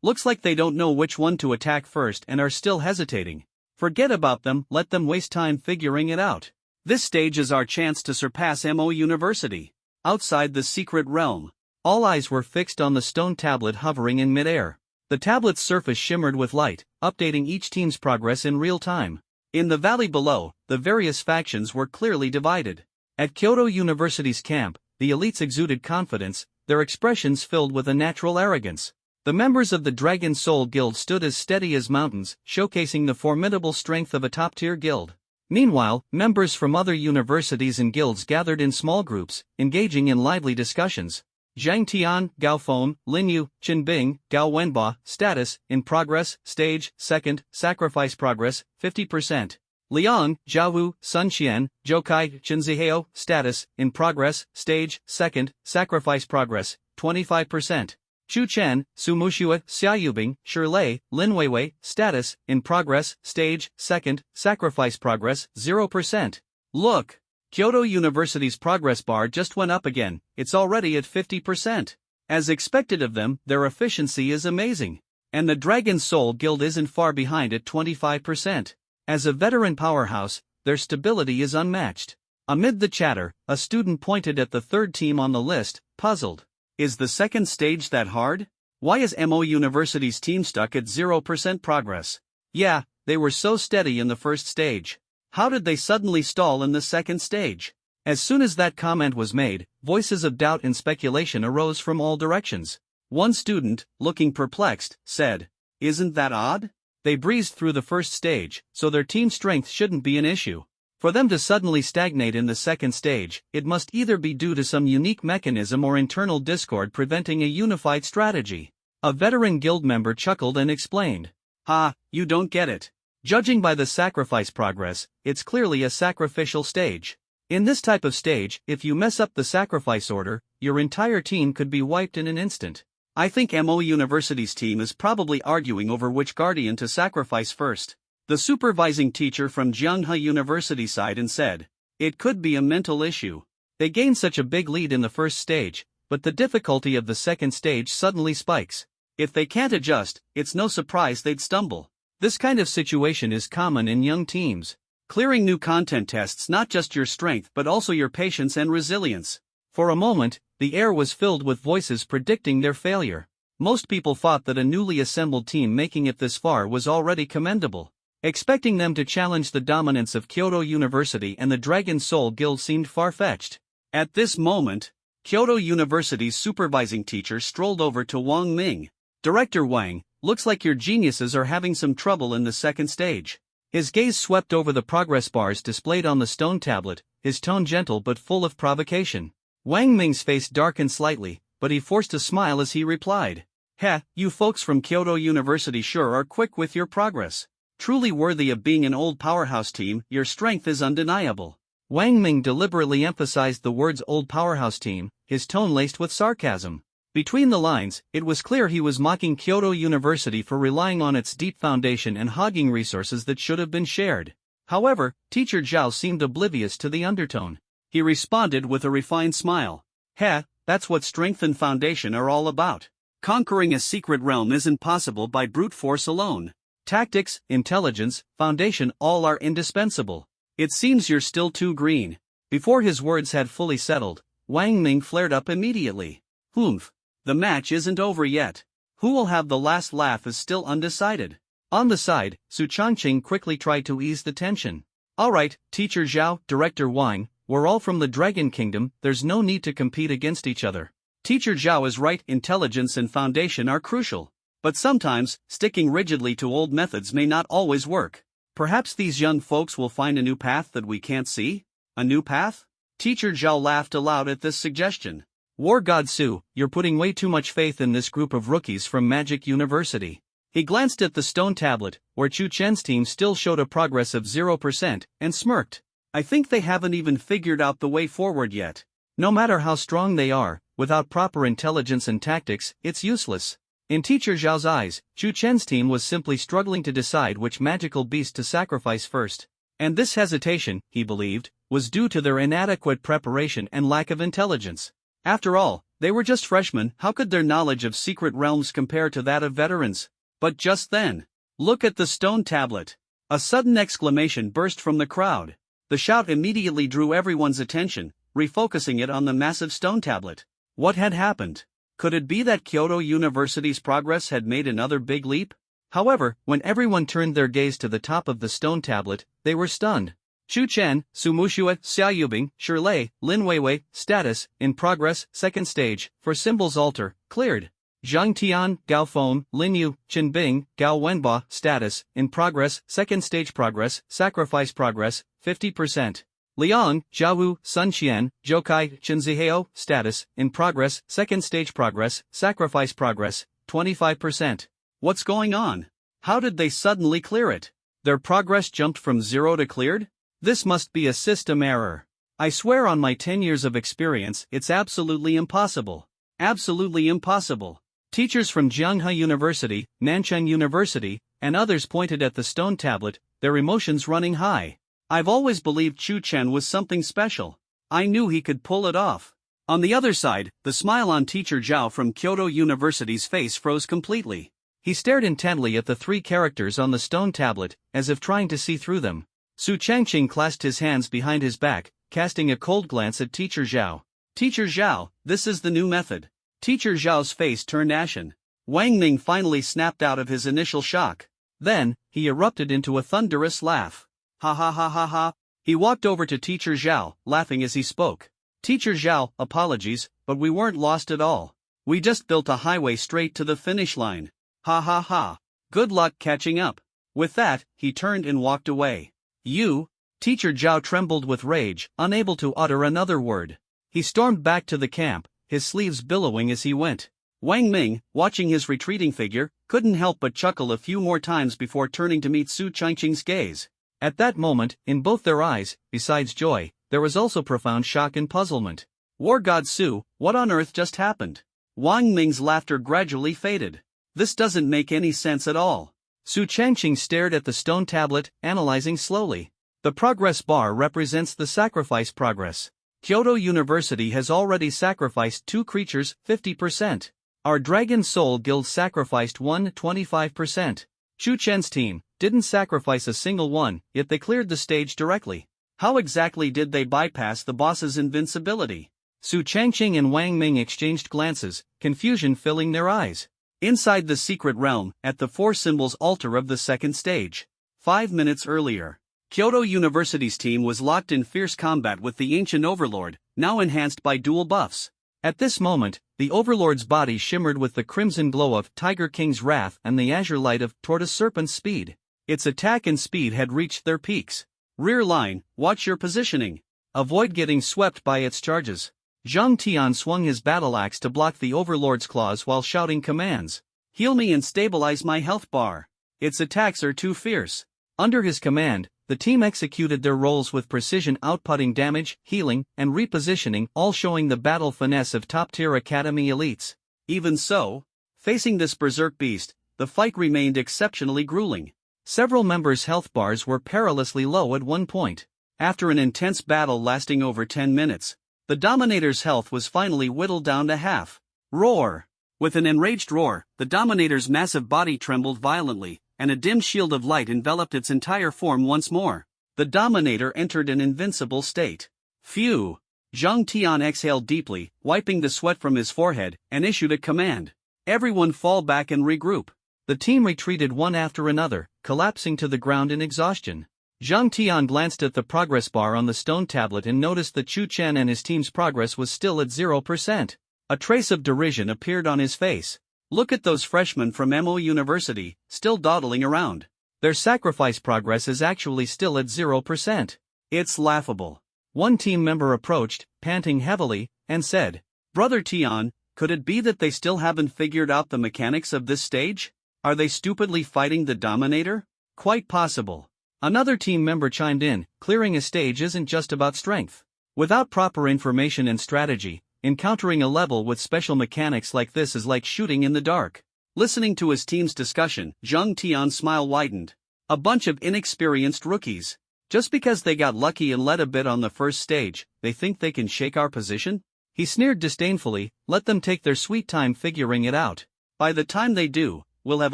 Looks like they don't know which one to attack first and are still hesitating. Forget about them, let them waste time figuring it out. This stage is our chance to surpass MO University. Outside the secret realm, all eyes were fixed on the stone tablet hovering in midair. The tablet's surface shimmered with light, updating each team's progress in real time. In the valley below, the various factions were clearly divided. At Kyoto University's camp, the elites exuded confidence, their expressions filled with a natural arrogance. The members of the Dragon Soul Guild stood as steady as mountains, showcasing the formidable strength of a top-tier guild. Meanwhile, members from other universities and guilds gathered in small groups, engaging in lively discussions. Zhang Tian, Gao Feng, Lin Yu, Qin Bing, Gao Wenba, status, in progress, stage, second, sacrifice progress, 50%. Liang, Zhao Sun Xian, Zhou Kai, Qin Zihao, status, in progress, stage, second, sacrifice progress, 25%. Chu Chen, Su Mushua, Xia Yubing, Shirlei, Lin Weiwei, status, in progress, stage, second, sacrifice progress, 0%. Look! Kyoto University's progress bar just went up again, it's already at 50%. As expected of them, their efficiency is amazing. And the Dragon Soul Guild isn't far behind at 25%. As a veteran powerhouse, their stability is unmatched. Amid the chatter, a student pointed at the third team on the list, puzzled. Is the second stage that hard? Why is MO University's team stuck at 0% progress? Yeah, they were so steady in the first stage. How did they suddenly stall in the second stage? As soon as that comment was made, voices of doubt and speculation arose from all directions. One student, looking perplexed, said, "Isn't that odd? They breezed through the first stage, so their team strength shouldn't be an issue. For them to suddenly stagnate in the second stage, it must either be due to some unique mechanism or internal discord preventing a unified strategy." A veteran guild member chuckled and explained. "Ha, you don't get it. Judging by the sacrifice progress, it's clearly a sacrificial stage. In this type of stage, if you mess up the sacrifice order, your entire team could be wiped in an instant. I think MO University's team is probably arguing over which guardian to sacrifice first." The supervising teacher from Jianghe University sighed and said, "It could be a mental issue. They gained such a big lead in the first stage, but the difficulty of the second stage suddenly spikes. If they can't adjust, it's no surprise they'd stumble. This kind of situation is common in young teams. Clearing new content tests not just your strength but also your patience and resilience." For a moment, the air was filled with voices predicting their failure. Most people thought that a newly assembled team making it this far was already commendable. Expecting them to challenge the dominance of Kyoto University and the Dragon Soul Guild seemed far-fetched. At this moment, Kyoto University's supervising teacher strolled over to Wang Ming. "Director Wang, looks like your geniuses are having some trouble in the second stage." His gaze swept over the progress bars displayed on the stone tablet, his tone gentle but full of provocation. Wang Ming's face darkened slightly, but he forced a smile as he replied, Heh, you folks from Kyoto University sure are quick with your progress. Truly worthy of being an old powerhouse team, your strength is undeniable. Wang Ming deliberately emphasized the words old powerhouse team, his tone laced with sarcasm. Between the lines, it was clear he was mocking Kyoto University for relying on its deep foundation and hogging resources that should have been shared. However, Teacher Zhao seemed oblivious to the undertone. He responded with a refined smile. Heh, that's what strength and foundation are all about. Conquering a secret realm isn't possible by brute force alone. Tactics, intelligence, foundation all are indispensable. It seems you're still too green. Before his words had fully settled, Wang Ming flared up immediately. Humph. The match isn't over yet. Who will have the last laugh is still undecided. On the side, Su Changqing quickly tried to ease the tension. Alright, Teacher Zhao, Director Wang, we're all from the Dragon Kingdom, there's no need to compete against each other. Teacher Zhao is right, intelligence and foundation are crucial. But sometimes, sticking rigidly to old methods may not always work. Perhaps these young folks will find a new path that we can't see? A new path? Teacher Zhao laughed aloud at this suggestion. War God Su, you're putting way too much faith in this group of rookies from Magic University. He glanced at the stone tablet, where Chu Chen's team still showed a progress of 0%, and smirked. I think they haven't even figured out the way forward yet. No matter how strong they are, without proper intelligence and tactics, it's useless. In Teacher Zhao's eyes, Chu Chen's team was simply struggling to decide which magical beast to sacrifice first. And this hesitation, he believed, was due to their inadequate preparation and lack of intelligence. After all, they were just freshmen, how could their knowledge of secret realms compare to that of veterans? But just then, look at the stone tablet. A sudden exclamation burst from the crowd. The shout immediately drew everyone's attention, refocusing it on the massive stone tablet. What had happened? Could it be that Kyoto University's progress had made another big leap? However, when everyone turned their gaze to the top of the stone tablet, they were stunned. Chu Chen, Su Muxue, Xia Yubing, Shirlei, Lin Weiwei, status, in progress, second stage, for symbols altar, cleared. Zhang Tian, Gao Feng, Lin Yu, Chen Bing, Gao Wenba, status, in progress, second stage progress, sacrifice progress, 50%. Liang, Zhao Sun Qian, Zhoukai, Chen Zihao, status, in progress, second stage progress, sacrifice progress, 25%. What's going on? How did they suddenly clear it? Their progress jumped from 0 to cleared? This must be a system error. I swear on my 10 years of experience, it's absolutely impossible. Absolutely impossible. Teachers from Jianghe University, Nanchang University, and others pointed at the stone tablet, their emotions running high. I've always believed Chu Chen was something special. I knew he could pull it off. On the other side, the smile on Teacher Zhao from Kyoto University's face froze completely. He stared intently at the 3 characters on the stone tablet, as if trying to see through them. Su Changqing clasped his hands behind his back, casting a cold glance at Teacher Zhao. Teacher Zhao, this is the new method. Teacher Zhao's face turned ashen. Wang Ming finally snapped out of his initial shock. Then, he erupted into a thunderous laugh. Ha ha ha ha ha. He walked over to Teacher Zhao, laughing as he spoke. Teacher Zhao, apologies, but we weren't lost at all. We just built a highway straight to the finish line. Ha ha ha. Good luck catching up. With that, he turned and walked away. You? Teacher Zhao trembled with rage, unable to utter another word. He stormed back to the camp, his sleeves billowing as he went. Wang Ming, watching his retreating figure, couldn't help but chuckle a few more times before turning to meet Su Changqing's gaze. At that moment, in both their eyes, besides joy, there was also profound shock and puzzlement. War God Su, what on earth just happened? Wang Ming's laughter gradually faded. This doesn't make any sense at all. Su Changqing stared at the stone tablet, analyzing slowly. The progress bar represents the sacrifice progress. Kyoto University has already sacrificed 2 creatures, 50%. Our Dragon Soul Guild sacrificed 1, 25%. Chu Chen's team didn't sacrifice a single one, yet they cleared the stage directly. How exactly did they bypass the boss's invincibility? Su Changqing and Wang Ming exchanged glances, confusion filling their eyes. Inside the secret realm, at the 4 symbols altar of the second stage. 5 minutes earlier, Kyoto University's team was locked in fierce combat with the ancient overlord, now enhanced by dual buffs. At this moment, the overlord's body shimmered with the crimson glow of Tiger King's wrath and the azure light of Tortoise Serpent's speed. Its attack and speed had reached their peaks. Rear line, watch your positioning. Avoid getting swept by its charges. Zhang Tian swung his battle axe to block the overlord's claws while shouting commands. Heal me and stabilize my health bar. Its attacks are too fierce. Under his command, the team executed their roles with precision, outputting damage, healing, and repositioning, all showing the battle finesse of top-tier academy elites. Even so, facing this berserk beast, the fight remained exceptionally grueling. Several members' health bars were perilously low at one point. After an intense battle lasting over 10 minutes, the Dominator's health was finally whittled down to half. Roar! With an enraged roar, the Dominator's massive body trembled violently, and a dim shield of light enveloped its entire form once more. The Dominator entered an invincible state. Phew! Zhang Tian exhaled deeply, wiping the sweat from his forehead, and issued a command. Everyone fall back and regroup. The team retreated one after another, collapsing to the ground in exhaustion. Zhang Tian glanced at the progress bar on the stone tablet and noticed that Chu Chen and his team's progress was still at 0%. A trace of derision appeared on his face. Look at those freshmen from Mo University, still dawdling around. Their sacrifice progress is actually still at 0%. It's laughable. One team member approached, panting heavily, and said, Brother Tian, could it be that they still haven't figured out the mechanics of this stage? Are they stupidly fighting the Dominator? Quite possible. Another team member chimed in, clearing a stage isn't just about strength. Without proper information and strategy, encountering a level with special mechanics like this is like shooting in the dark. Listening to his team's discussion, Zhang Tian's smile widened. A bunch of inexperienced rookies. Just because they got lucky and led a bit on the first stage, they think they can shake our position? He sneered disdainfully, let them take their sweet time figuring it out. By the time they do, we'll have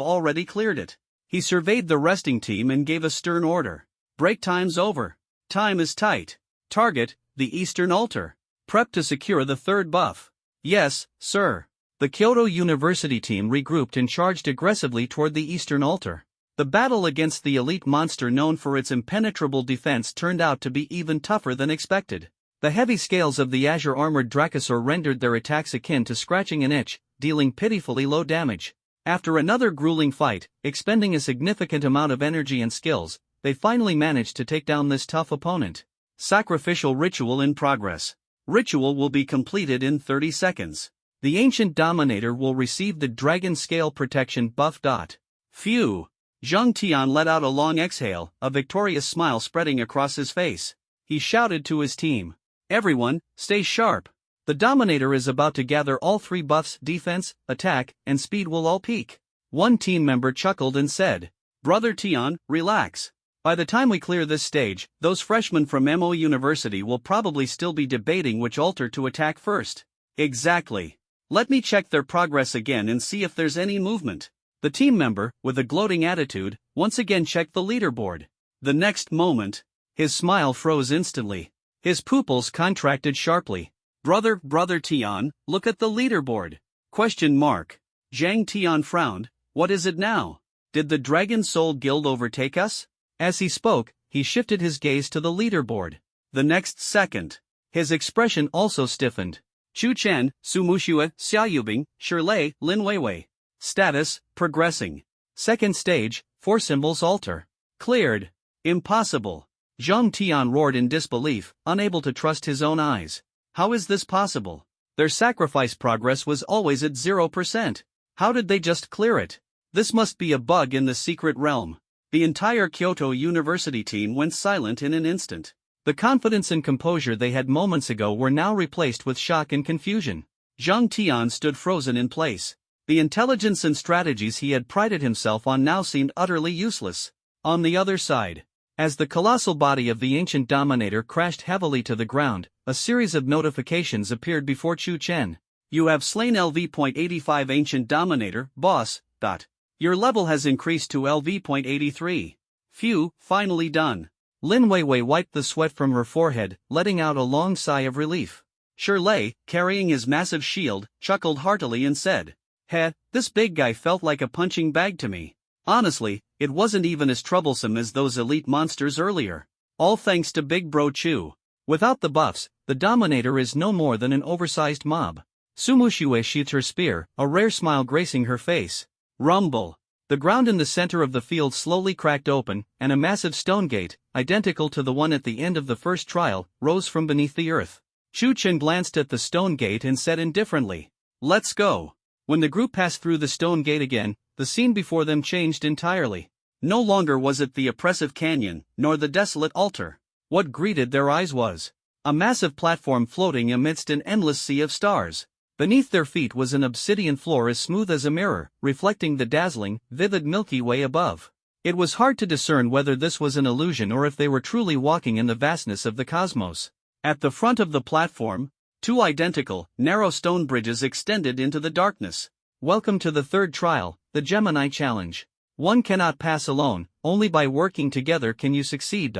already cleared it. He surveyed the resting team and gave a stern order. Break time's over. Time is tight. Target, the Eastern Altar. Prep to secure the third buff. Yes, sir. The Kyoto University team regrouped and charged aggressively toward the Eastern Altar. The battle against the elite monster known for its impenetrable defense turned out to be even tougher than expected. The heavy scales of the azure-armored Dracosaur rendered their attacks akin to scratching an itch, dealing pitifully low damage. After another grueling fight, expending a significant amount of energy and skills, they finally managed to take down this tough opponent. Sacrificial ritual in progress. Ritual will be completed in 30 seconds. The ancient Dominator will receive the Dragon Scale Protection buff. Phew! Zhang Tian let out a long exhale, a victorious smile spreading across his face. He shouted to his team. Everyone, stay sharp. The Dominator is about to gather all three buffs: defense, attack, and speed will all peak. One team member chuckled and said, Brother Tian, relax. By the time we clear this stage, those freshmen from Mo University will probably still be debating which altar to attack first. Exactly. Let me check their progress again and see if there's any movement. The team member, with a gloating attitude, once again checked the leaderboard. The next moment, his smile froze instantly. His pupils contracted sharply. Brother Tian, look at the leaderboard. ? Zhang Tian frowned. What is it now? Did the Dragon Soul Guild overtake us? As he spoke, he shifted his gaze to the leaderboard. The next second, his expression also stiffened. Chu Chen, Su Muxue, Xia Yubing, Shirlei, Lin Weiwei. Status, progressing. Second stage, 4 symbols altar. Cleared. Impossible. Zhang Tian roared in disbelief, unable to trust his own eyes. How is this possible? Their sacrifice progress was always at 0%. How did they just clear it? This must be a bug in the secret realm. The entire Kyoto University team went silent in an instant. The confidence and composure they had moments ago were now replaced with shock and confusion. Zhang Tian stood frozen in place. The intelligence and strategies he had prided himself on now seemed utterly useless. On the other side, as the colossal body of the ancient Dominator crashed heavily to the ground, a series of notifications appeared before Chu Chen. You have slain LV.85 Ancient Dominator, boss. Your level has increased to LV.83. Phew, finally done. Lin Weiwei wiped the sweat from her forehead, letting out a long sigh of relief. Shirlei, carrying his massive shield, chuckled heartily and said, this big guy felt like a punching bag to me. Honestly, it wasn't even as troublesome as those elite monsters earlier. All thanks to Big Bro Chu. Without the buffs, the Dominator is no more than an oversized mob. Su Muxue sheathed her spear, a rare smile gracing her face. Rumble. The ground in the center of the field slowly cracked open, and a massive stone gate, identical to the one at the end of the first trial, rose from beneath the earth. Chu Chen glanced at the stone gate and said indifferently, Let's go. When the group passed through the stone gate again, the scene before them changed entirely. No longer was it the oppressive canyon, nor the desolate altar. What greeted their eyes was a massive platform floating amidst an endless sea of stars. Beneath their feet was an obsidian floor as smooth as a mirror, reflecting the dazzling, vivid Milky Way above. It was hard to discern whether this was an illusion or if they were truly walking in the vastness of the cosmos. At the front of the platform, two identical, narrow stone bridges extended into the darkness. Welcome to the third trial, the Gemini Challenge. One cannot pass alone, only by working together can you succeed.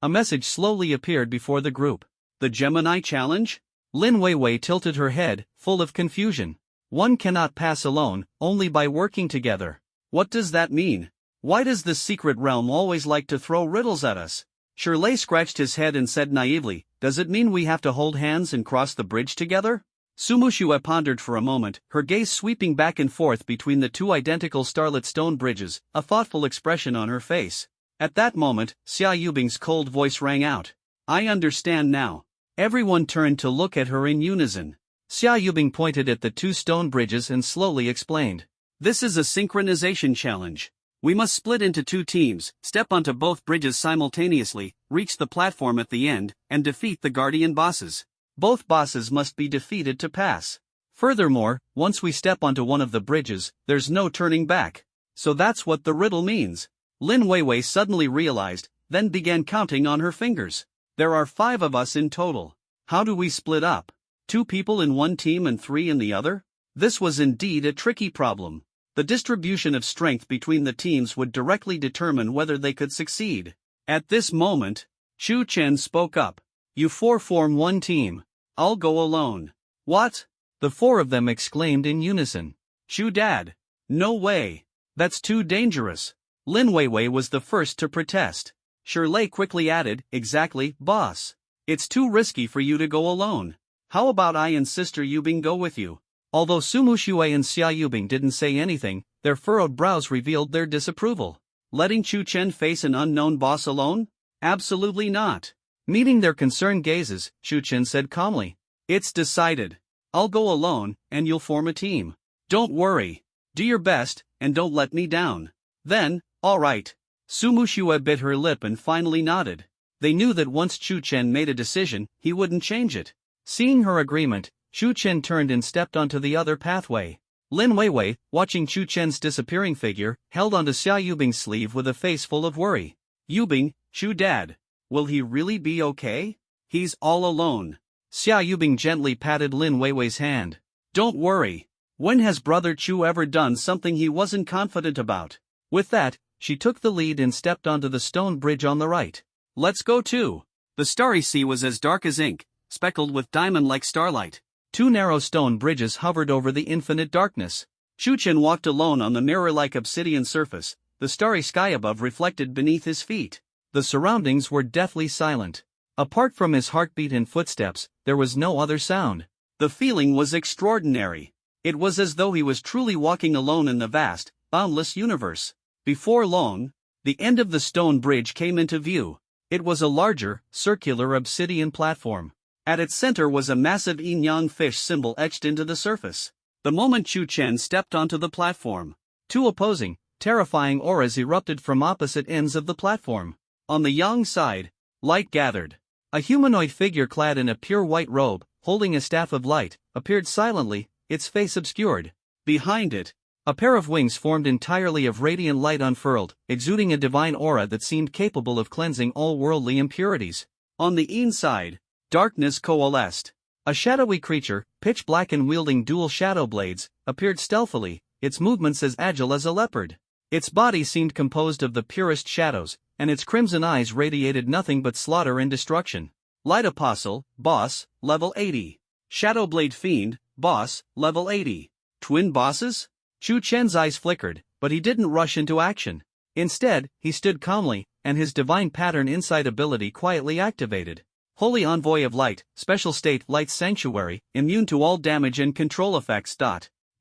A message slowly appeared before the group. The Gemini Challenge? Lin Weiwei tilted her head, full of confusion. One cannot pass alone, only by working together. What does that mean? Why does this secret realm always like to throw riddles at us? Shirley scratched his head and said naively, does it mean we have to hold hands and cross the bridge together? Sumu Xue pondered for a moment, her gaze sweeping back and forth between the two identical starlit stone bridges, a thoughtful expression on her face. At that moment, Xia Yubing's cold voice rang out. I understand now. Everyone turned to look at her in unison. Xia Yubing pointed at the two stone bridges and slowly explained. This is a synchronization challenge. We must split into two teams, step onto both bridges simultaneously, reach the platform at the end, and defeat the guardian bosses. Both bosses must be defeated to pass. Furthermore, once we step onto one of the bridges, there's no turning back. So that's what the riddle means. Lin Weiwei suddenly realized, then began counting on her fingers. There are 5 of us in total. How do we split up? 2 people in one team and 3 in the other? This was indeed a tricky problem. The distribution of strength between the teams would directly determine whether they could succeed. At this moment, Chu Chen spoke up. You 4 form one team. I'll go alone. What? The 4 of them exclaimed in unison. Chu Dad. No way. That's too dangerous. Lin Weiwei was the first to protest. Shirley quickly added, exactly, boss. It's too risky for you to go alone. How about I and Sister Yubing go with you? Although Sumu Xue and Xia Yubing didn't say anything, their furrowed brows revealed their disapproval. Letting Chu Chen face an unknown boss alone? Absolutely not. Meeting their concerned gazes, Chu Chen said calmly. It's decided. I'll go alone, and you'll form a team. Don't worry. Do your best, and don't let me down. Then, all right. Sumu Xue bit her lip and finally nodded. They knew that once Chu Chen made a decision, he wouldn't change it. Seeing her agreement, Chu Chen turned and stepped onto the other pathway. Lin Weiwei, watching Chu Chen's disappearing figure, held onto Xia Yubing's sleeve with a face full of worry. Yubing, Chu Dad. Will he really be okay? He's all alone. Xia Yubing gently patted Lin Weiwei's hand. Don't worry. When has Brother Chu ever done something he wasn't confident about? With that, she took the lead and stepped onto the stone bridge on the right. Let's go too. The starry sea was as dark as ink, speckled with diamond-like starlight. 2 narrow stone bridges hovered over the infinite darkness. Chu Chen walked alone on the mirror-like obsidian surface, the starry sky above reflected beneath his feet. The surroundings were deathly silent. Apart from his heartbeat and footsteps, there was no other sound. The feeling was extraordinary. It was as though he was truly walking alone in the vast, boundless universe. Before long, the end of the stone bridge came into view. It was a larger, circular obsidian platform. At its center was a massive yin-yang fish symbol etched into the surface. The moment Chu Chen stepped onto the platform, 2 opposing, terrifying auras erupted from opposite ends of the platform. On the yang side, light gathered. A humanoid figure clad in a pure white robe, holding a staff of light, appeared silently, its face obscured. Behind it, a pair of wings formed entirely of radiant light unfurled, exuding a divine aura that seemed capable of cleansing all worldly impurities. On the yin side, darkness coalesced. A shadowy creature, pitch black and wielding dual shadow blades, appeared stealthily, its movements as agile as a leopard. Its body seemed composed of the purest shadows, and its crimson eyes radiated nothing but slaughter and destruction. Light Apostle, Boss, Level 80. Shadowblade Fiend, Boss, Level 80. Twin bosses? Chu Chen's eyes flickered, but he didn't rush into action. Instead, he stood calmly, and his divine pattern insight ability quietly activated. Holy Envoy of Light, Special State Light Sanctuary, immune to all damage and control effects.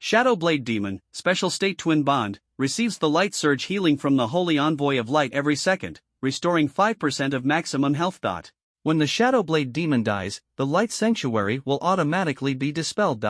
Shadowblade Demon, Special State Twin Bond, receives the Light Surge healing from the Holy Envoy of Light every second, restoring 5% of maximum health. When the Shadowblade Demon dies, the Light Sanctuary will automatically be dispelled.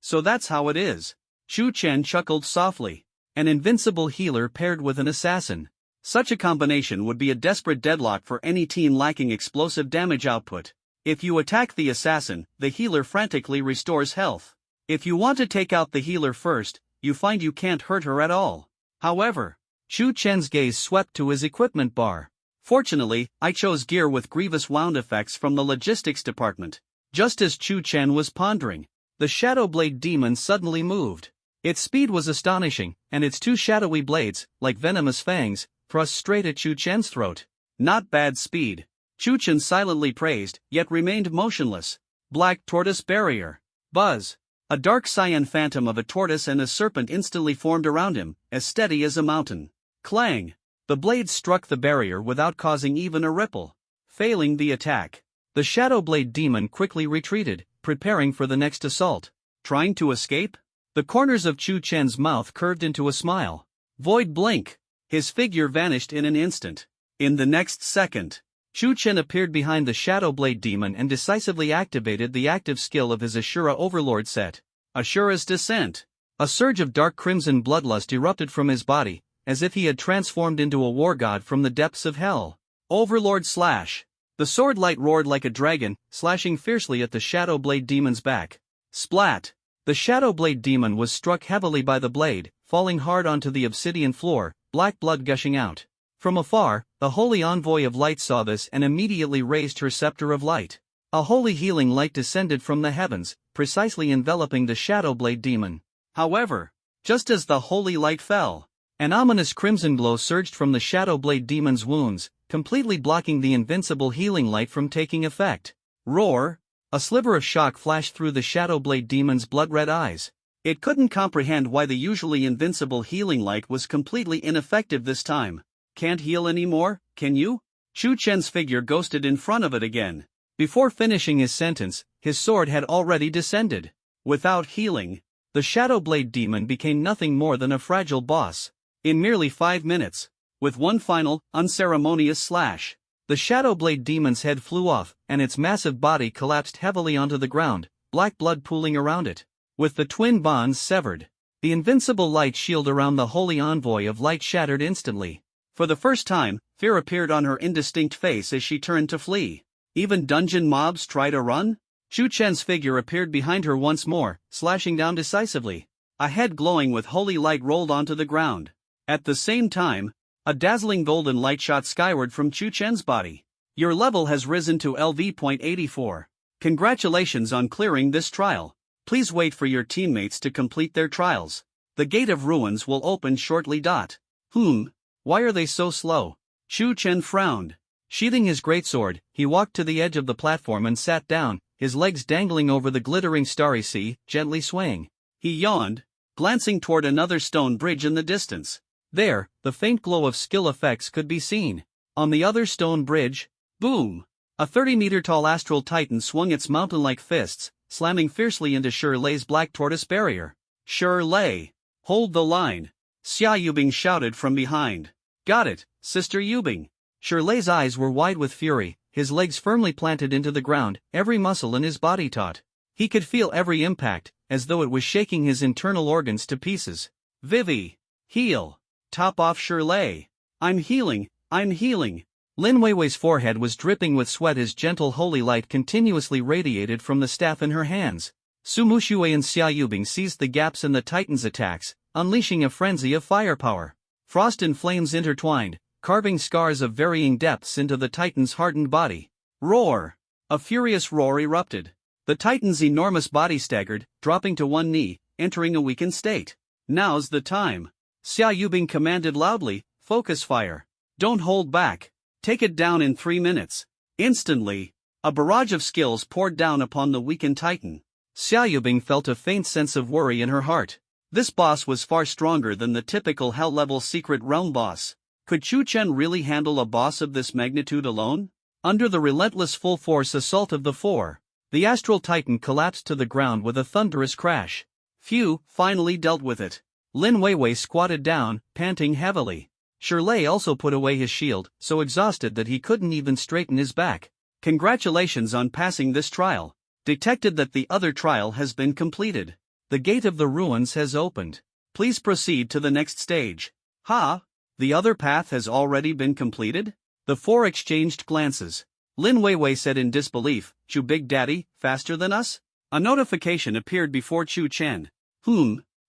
So that's how it is. Chu Chen chuckled softly. An invincible healer paired with an assassin. Such a combination would be a desperate deadlock for any team lacking explosive damage output. If you attack the assassin, the healer frantically restores health. If you want to take out the healer first, you find you can't hurt her at all. However, Chu Chen's gaze swept to his equipment bar. Fortunately, I chose gear with grievous wound effects from the logistics department. Just as Chu Chen was pondering, the Shadow Blade Demon suddenly moved. Its speed was astonishing, and its two shadowy blades, like venomous fangs, thrust straight at Chu Chen's throat. Not bad speed. Chu Chen silently praised, yet remained motionless. Black Tortoise Barrier. Buzz. A dark cyan phantom of a tortoise and a serpent instantly formed around him, as steady as a mountain. Clang! The blades struck the barrier without causing even a ripple. Failing the attack, the Shadow Blade Demon quickly retreated, preparing for the next assault. Trying to escape? The corners of Chu Chen's mouth curved into a smile. Void blink. His figure vanished in an instant. In the next second, Chu Chen appeared behind the Shadow Blade Demon and decisively activated the active skill of his Ashura Overlord set. Ashura's Descent. A surge of dark crimson bloodlust erupted from his body, as if he had transformed into a war god from the depths of hell. Overlord Slash. The sword light roared like a dragon, slashing fiercely at the Shadow Blade Demon's back. Splat! The Shadow Blade Demon was struck heavily by the blade, falling hard onto the obsidian floor, black blood gushing out. From afar, the Holy Envoy of Light saw this and immediately raised her scepter of light. A holy healing light descended from the heavens, precisely enveloping the Shadow Blade Demon. However, just as the holy light fell, an ominous crimson glow surged from the Shadow Blade Demon's wounds, completely blocking the invincible healing light from taking effect. Roar! A sliver of shock flashed through the Shadow Blade Demon's blood-red eyes. It couldn't comprehend why the usually invincible healing light was completely ineffective this time. Can't heal anymore, can you? Chu Chen's figure ghosted in front of it again. Before finishing his sentence, his sword had already descended. Without healing, the Shadow Blade Demon became nothing more than a fragile boss. In merely 5 minutes, with one final, unceremonious slash, the Shadow Blade Demon's head flew off, and its massive body collapsed heavily onto the ground, black blood pooling around it. With the twin bonds severed, the invincible light shield around the Holy Envoy of Light shattered instantly. For the first time, fear appeared on her indistinct face as she turned to flee. Even dungeon mobs try to run? Chu Chen's figure appeared behind her once more, slashing down decisively. A head glowing with holy light rolled onto the ground. At the same time, a dazzling golden light shot skyward from Chu Chen's body. Your level has risen to LV.84. Congratulations on clearing this trial. Please wait for your teammates to complete their trials. The Gate of Ruins will open shortly. Why are they so slow? Chu Chen frowned. Sheathing his greatsword, he walked to the edge of the platform and sat down, his legs dangling over the glittering starry sea, gently swaying. He yawned, glancing toward another stone bridge in the distance. There, the faint glow of skill effects could be seen. On the other stone bridge, boom! A 30-meter-tall astral titan swung its mountain-like fists, slamming fiercely into Shirley's Black Tortoise Barrier. Shirley! Hold the line! Xia Yubing shouted from behind. Got it, Sister Yubing. Shirley's eyes were wide with fury, his legs firmly planted into the ground, every muscle in his body taut. He could feel every impact, as though it was shaking his internal organs to pieces. Vivi! Heal! Top off Shirley! I'm healing! Lin Weiwei's forehead was dripping with sweat as gentle holy light continuously radiated from the staff in her hands. Su Mushui and Xia Yubing seized the gaps in the Titan's attacks, unleashing a frenzy of firepower. Frost and flames intertwined, carving scars of varying depths into the Titan's hardened body. Roar! A furious roar erupted. The Titan's enormous body staggered, dropping to one knee, entering a weakened state. Now's the time. Xia Yubing commanded loudly, focus fire. Don't hold back. Take it down in 3 minutes. Instantly, a barrage of skills poured down upon the weakened Titan. Xia Yubing felt a faint sense of worry in her heart. This boss was far stronger than the typical Hell-level Secret Realm boss. Could Chu Chen really handle a boss of this magnitude alone? Under the relentless full-force assault of the four, the Astral Titan collapsed to the ground with a thunderous crash. Phew, finally dealt with it. Lin Weiwei squatted down, panting heavily. Shirley also put away his shield, so exhausted that he couldn't even straighten his back. Congratulations on passing this trial. Detected that the other trial has been completed. The gate of the ruins has opened. Please proceed to the next stage. Ha! The other path has already been completed? The four exchanged glances. Lin Weiwei said in disbelief, Chu Big Daddy, faster than us? A notification appeared before Chu Chen.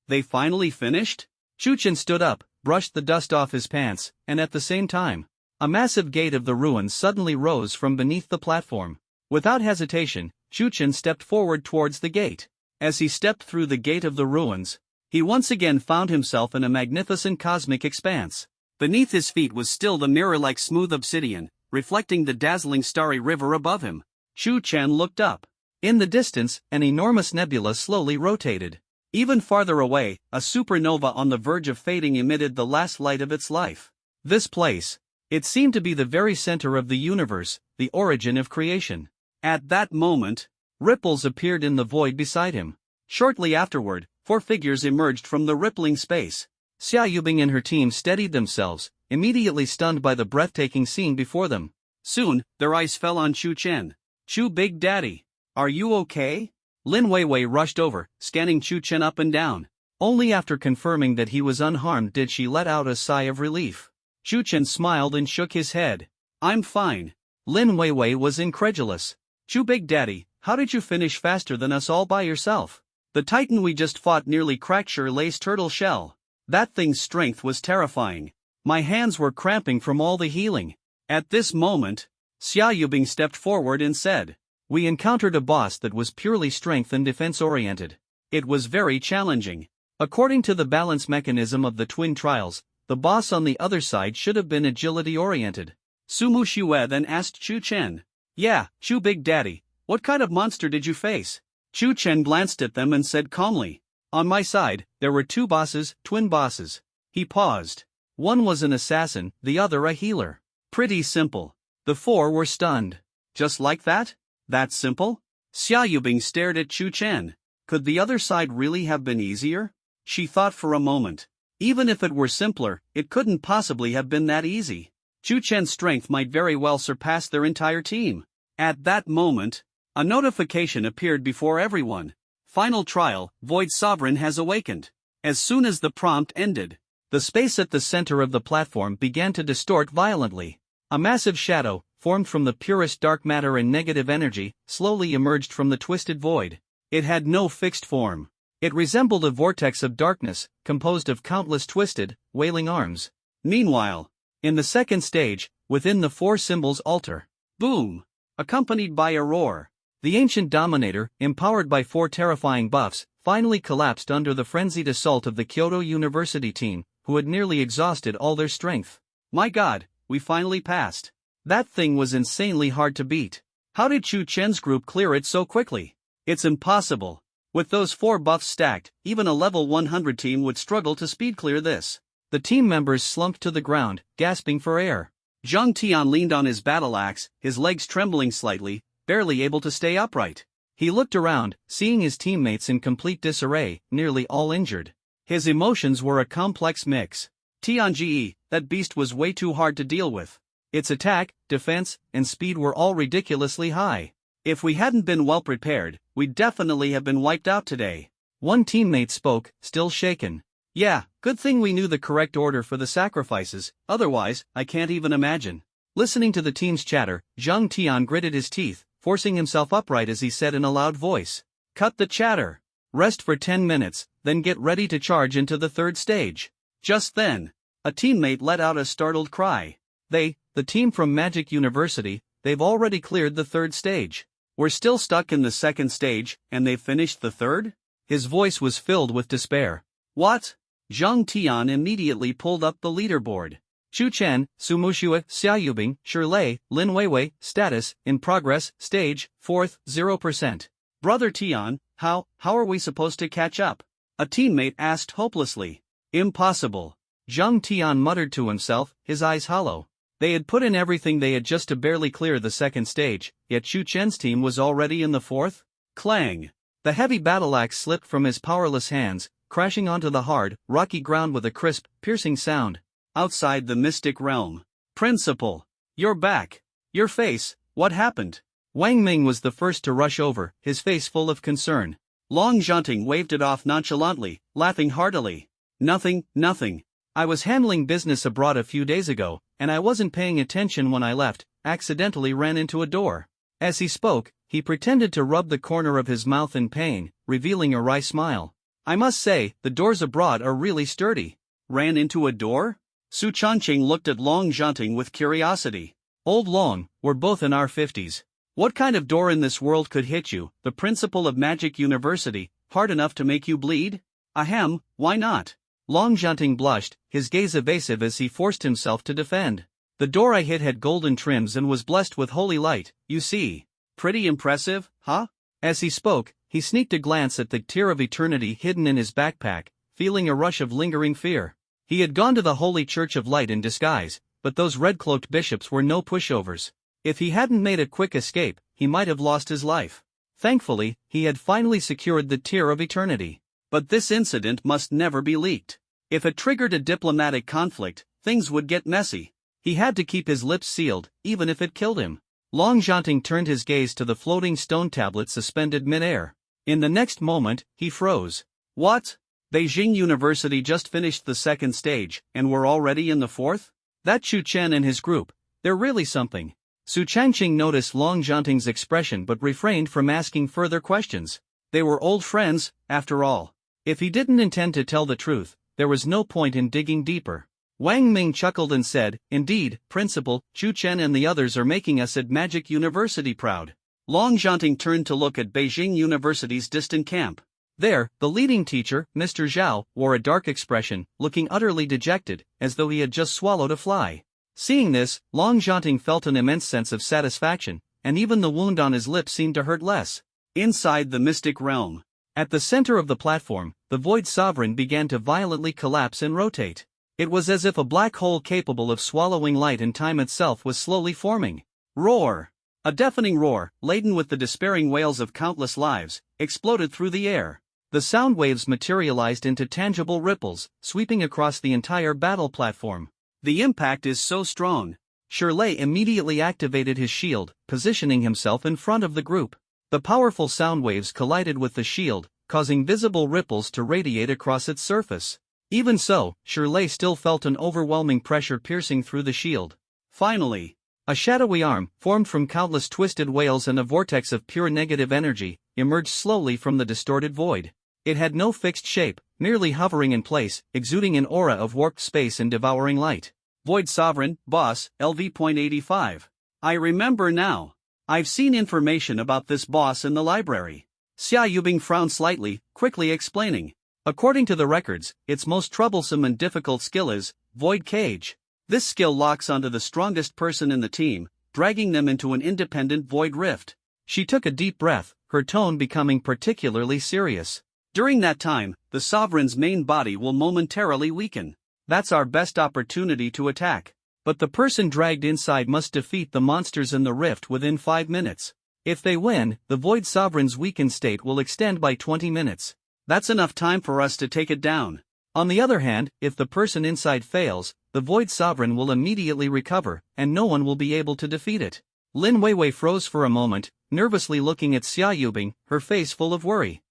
They finally finished? Chu Chen stood up, brushed the dust off his pants, and at the same time, a massive gate of the ruins suddenly rose from beneath the platform. Without hesitation, Chu Chen stepped forward towards the gate. As he stepped through the gate of the ruins, he once again found himself in a magnificent cosmic expanse. Beneath his feet was still the mirror-like smooth obsidian, reflecting the dazzling starry river above him. Chu Chen looked up. In the distance, an enormous nebula slowly rotated. Even farther away, a supernova on the verge of fading emitted the last light of its life. This place, it seemed to be the very center of the universe, the origin of creation. At that moment, ripples appeared in the void beside him. Shortly afterward, four figures emerged from the rippling space. Xia Yubing and her team steadied themselves, immediately stunned by the breathtaking scene before them. Soon, their eyes fell on Chu Chen. Chu Big Daddy, are you okay? Lin Weiwei rushed over, scanning Chu Chen up and down. Only after confirming that he was unharmed did she let out a sigh of relief. Chu Chen smiled and shook his head. I'm fine. Lin Weiwei was incredulous. Chu Big Daddy, how did you finish faster than us all by yourself? The titan we just fought nearly cracked Shirley's turtle shell. That thing's strength was terrifying. My hands were cramping from all the healing. At this moment, Xia Yubing stepped forward and said, we encountered a boss that was purely strength and defense-oriented. It was very challenging. According to the balance mechanism of the twin trials, the boss on the other side should have been agility-oriented. Sumu Xue then asked Chu Chen. Yeah, Chu Big Daddy, what kind of monster did you face? Chu Chen glanced at them and said calmly. On my side, there were two bosses, twin bosses. He paused. One was an assassin, the other a healer. Pretty simple. The four were stunned. Just like that? That simple? Xia Yubing stared at Chu Chen. Could the other side really have been easier? She thought for a moment. Even if it were simpler, it couldn't possibly have been that easy. Chu Chen's strength might very well surpass their entire team. At that moment, a notification appeared before everyone. Final trial, Void Sovereign has awakened. As soon as the prompt ended, the space at the center of the platform began to distort violently. A massive shadow, formed from the purest dark matter and negative energy, slowly emerged from the twisted void. It had no fixed form. It resembled a vortex of darkness, composed of countless twisted, wailing arms. Meanwhile, in the second stage, within the four symbols altar, boom! Accompanied by a roar, the ancient dominator, empowered by four terrifying buffs, finally collapsed under the frenzied assault of the Kyoto University team, who had nearly exhausted all their strength. My God, we finally passed. That thing was insanely hard to beat. How did Chu Chen's group clear it so quickly? It's impossible. With those four buffs stacked, even a level 100 team would struggle to speed clear this. The team members slumped to the ground, gasping for air. Zhang Tian leaned on his battle axe, his legs trembling slightly, barely able to stay upright. He looked around, seeing his teammates in complete disarray, nearly all injured. His emotions were a complex mix. Tianji, that beast was way too hard to deal with. Its attack, defense, and speed were all ridiculously high. If we hadn't been well prepared, we'd definitely have been wiped out today. One teammate spoke, still shaken. Yeah, good thing we knew the correct order for the sacrifices, otherwise, I can't even imagine. Listening to the team's chatter, Zhang Tian gritted his teeth, forcing himself upright as he said in a loud voice. Cut the chatter. Rest for 10 minutes, then get ready to charge into the third stage. Just then, a teammate let out a startled cry. The team from Magic University, they've already cleared the third stage. We're still stuck in the second stage, and they've finished the third? His voice was filled with despair. What? Zhang Tian immediately pulled up the leaderboard. Chu Chen, Sumu Xue, Xia Yubing, Shirley, Lin Weiwei, status, in progress, stage, 4th, 0%. Brother Tian, how are we supposed to catch up? A teammate asked hopelessly. Impossible. Zhang Tian muttered to himself, his eyes hollow. They had put in everything they had just to barely clear the second stage, yet Chu Chen's team was already in the fourth? Clang! The heavy battle axe slipped from his powerless hands, crashing onto the hard, rocky ground with a crisp, piercing sound. Outside the mystic realm. Principal! You're back! Your face, what happened? Wang Ming was the first to rush over, his face full of concern. Long Zhanting waved it off nonchalantly, laughing heartily. Nothing, nothing. I was handling business abroad a few days ago, and I wasn't paying attention when I left, accidentally ran into a door. As he spoke, he pretended to rub the corner of his mouth in pain, revealing a wry smile. I must say, the doors abroad are really sturdy. Ran into a door? Su Changqing looked at Long Zhanting with curiosity. Old Long, we're both in our 50s. What kind of door in this world could hit you, the principal of Magic University, hard enough to make you bleed? Ahem, why not? Long Zhanting blushed, his gaze evasive as he forced himself to defend. The door I hit had golden trims and was blessed with holy light, you see. Pretty impressive, huh? As he spoke, he sneaked a glance at the tear of eternity hidden in his backpack, feeling a rush of lingering fear. He had gone to the Holy Church of Light in disguise, but those red-cloaked bishops were no pushovers. If he hadn't made a quick escape, he might have lost his life. Thankfully, he had finally secured the tear of eternity. But this incident must never be leaked. If it triggered a diplomatic conflict, things would get messy. He had to keep his lips sealed, even if it killed him. Long Zhanting turned his gaze to the floating stone tablet suspended mid-air. In the next moment, he froze. What? Beijing University just finished the second stage, and we're already in the fourth? That Chu Chen and his group, they're really something. Su Changqing noticed Long Zhanting's expression but refrained from asking further questions. They were old friends, after all. If he didn't intend to tell the truth, there was no point in digging deeper. Wang Ming chuckled and said, "Indeed, Principal, Chu Chen and the others are making us at Magic University proud." Long Zhanting turned to look at Beijing University's distant camp. There, the leading teacher, Mr. Zhao, wore a dark expression, looking utterly dejected, as though he had just swallowed a fly. Seeing this, Long Zhanting felt an immense sense of satisfaction, and even the wound on his lip seemed to hurt less. Inside the mystic realm. At the center of the platform, the Void Sovereign began to violently collapse and rotate. It was as if a black hole capable of swallowing light and time itself was slowly forming. Roar! A deafening roar, laden with the despairing wails of countless lives, exploded through the air. The sound waves materialized into tangible ripples, sweeping across the entire battle platform. The impact is so strong. Shirley immediately activated his shield, positioning himself in front of the group. The powerful sound waves collided with the shield, causing visible ripples to radiate across its surface. Even so, Shirley still felt an overwhelming pressure piercing through the shield. Finally, a shadowy arm, formed from countless twisted whales and a vortex of pure negative energy, emerged slowly from the distorted void. It had no fixed shape, merely hovering in place, exuding an aura of warped space and devouring light. Void Sovereign, Boss, LV.85. I remember now. I've seen information about this boss in the library. Xia Yubing frowned slightly, quickly explaining. According to the records, its most troublesome and difficult skill is Void Cage. This skill locks onto the strongest person in the team, dragging them into an independent void rift. She took a deep breath, her tone becoming particularly serious. During that time, the Sovereign's main body will momentarily weaken. That's our best opportunity to attack. But the person dragged inside must defeat the monsters in the rift within 5 minutes. If they win, the Void Sovereign's weakened state will extend by 20 minutes. That's enough time for us to take it down. On the other hand, if the person inside fails, the Void Sovereign will immediately recover, and no one will be able to defeat it. Lin Weiwei froze for a moment, nervously looking at Xia Yubing, her face full of worry.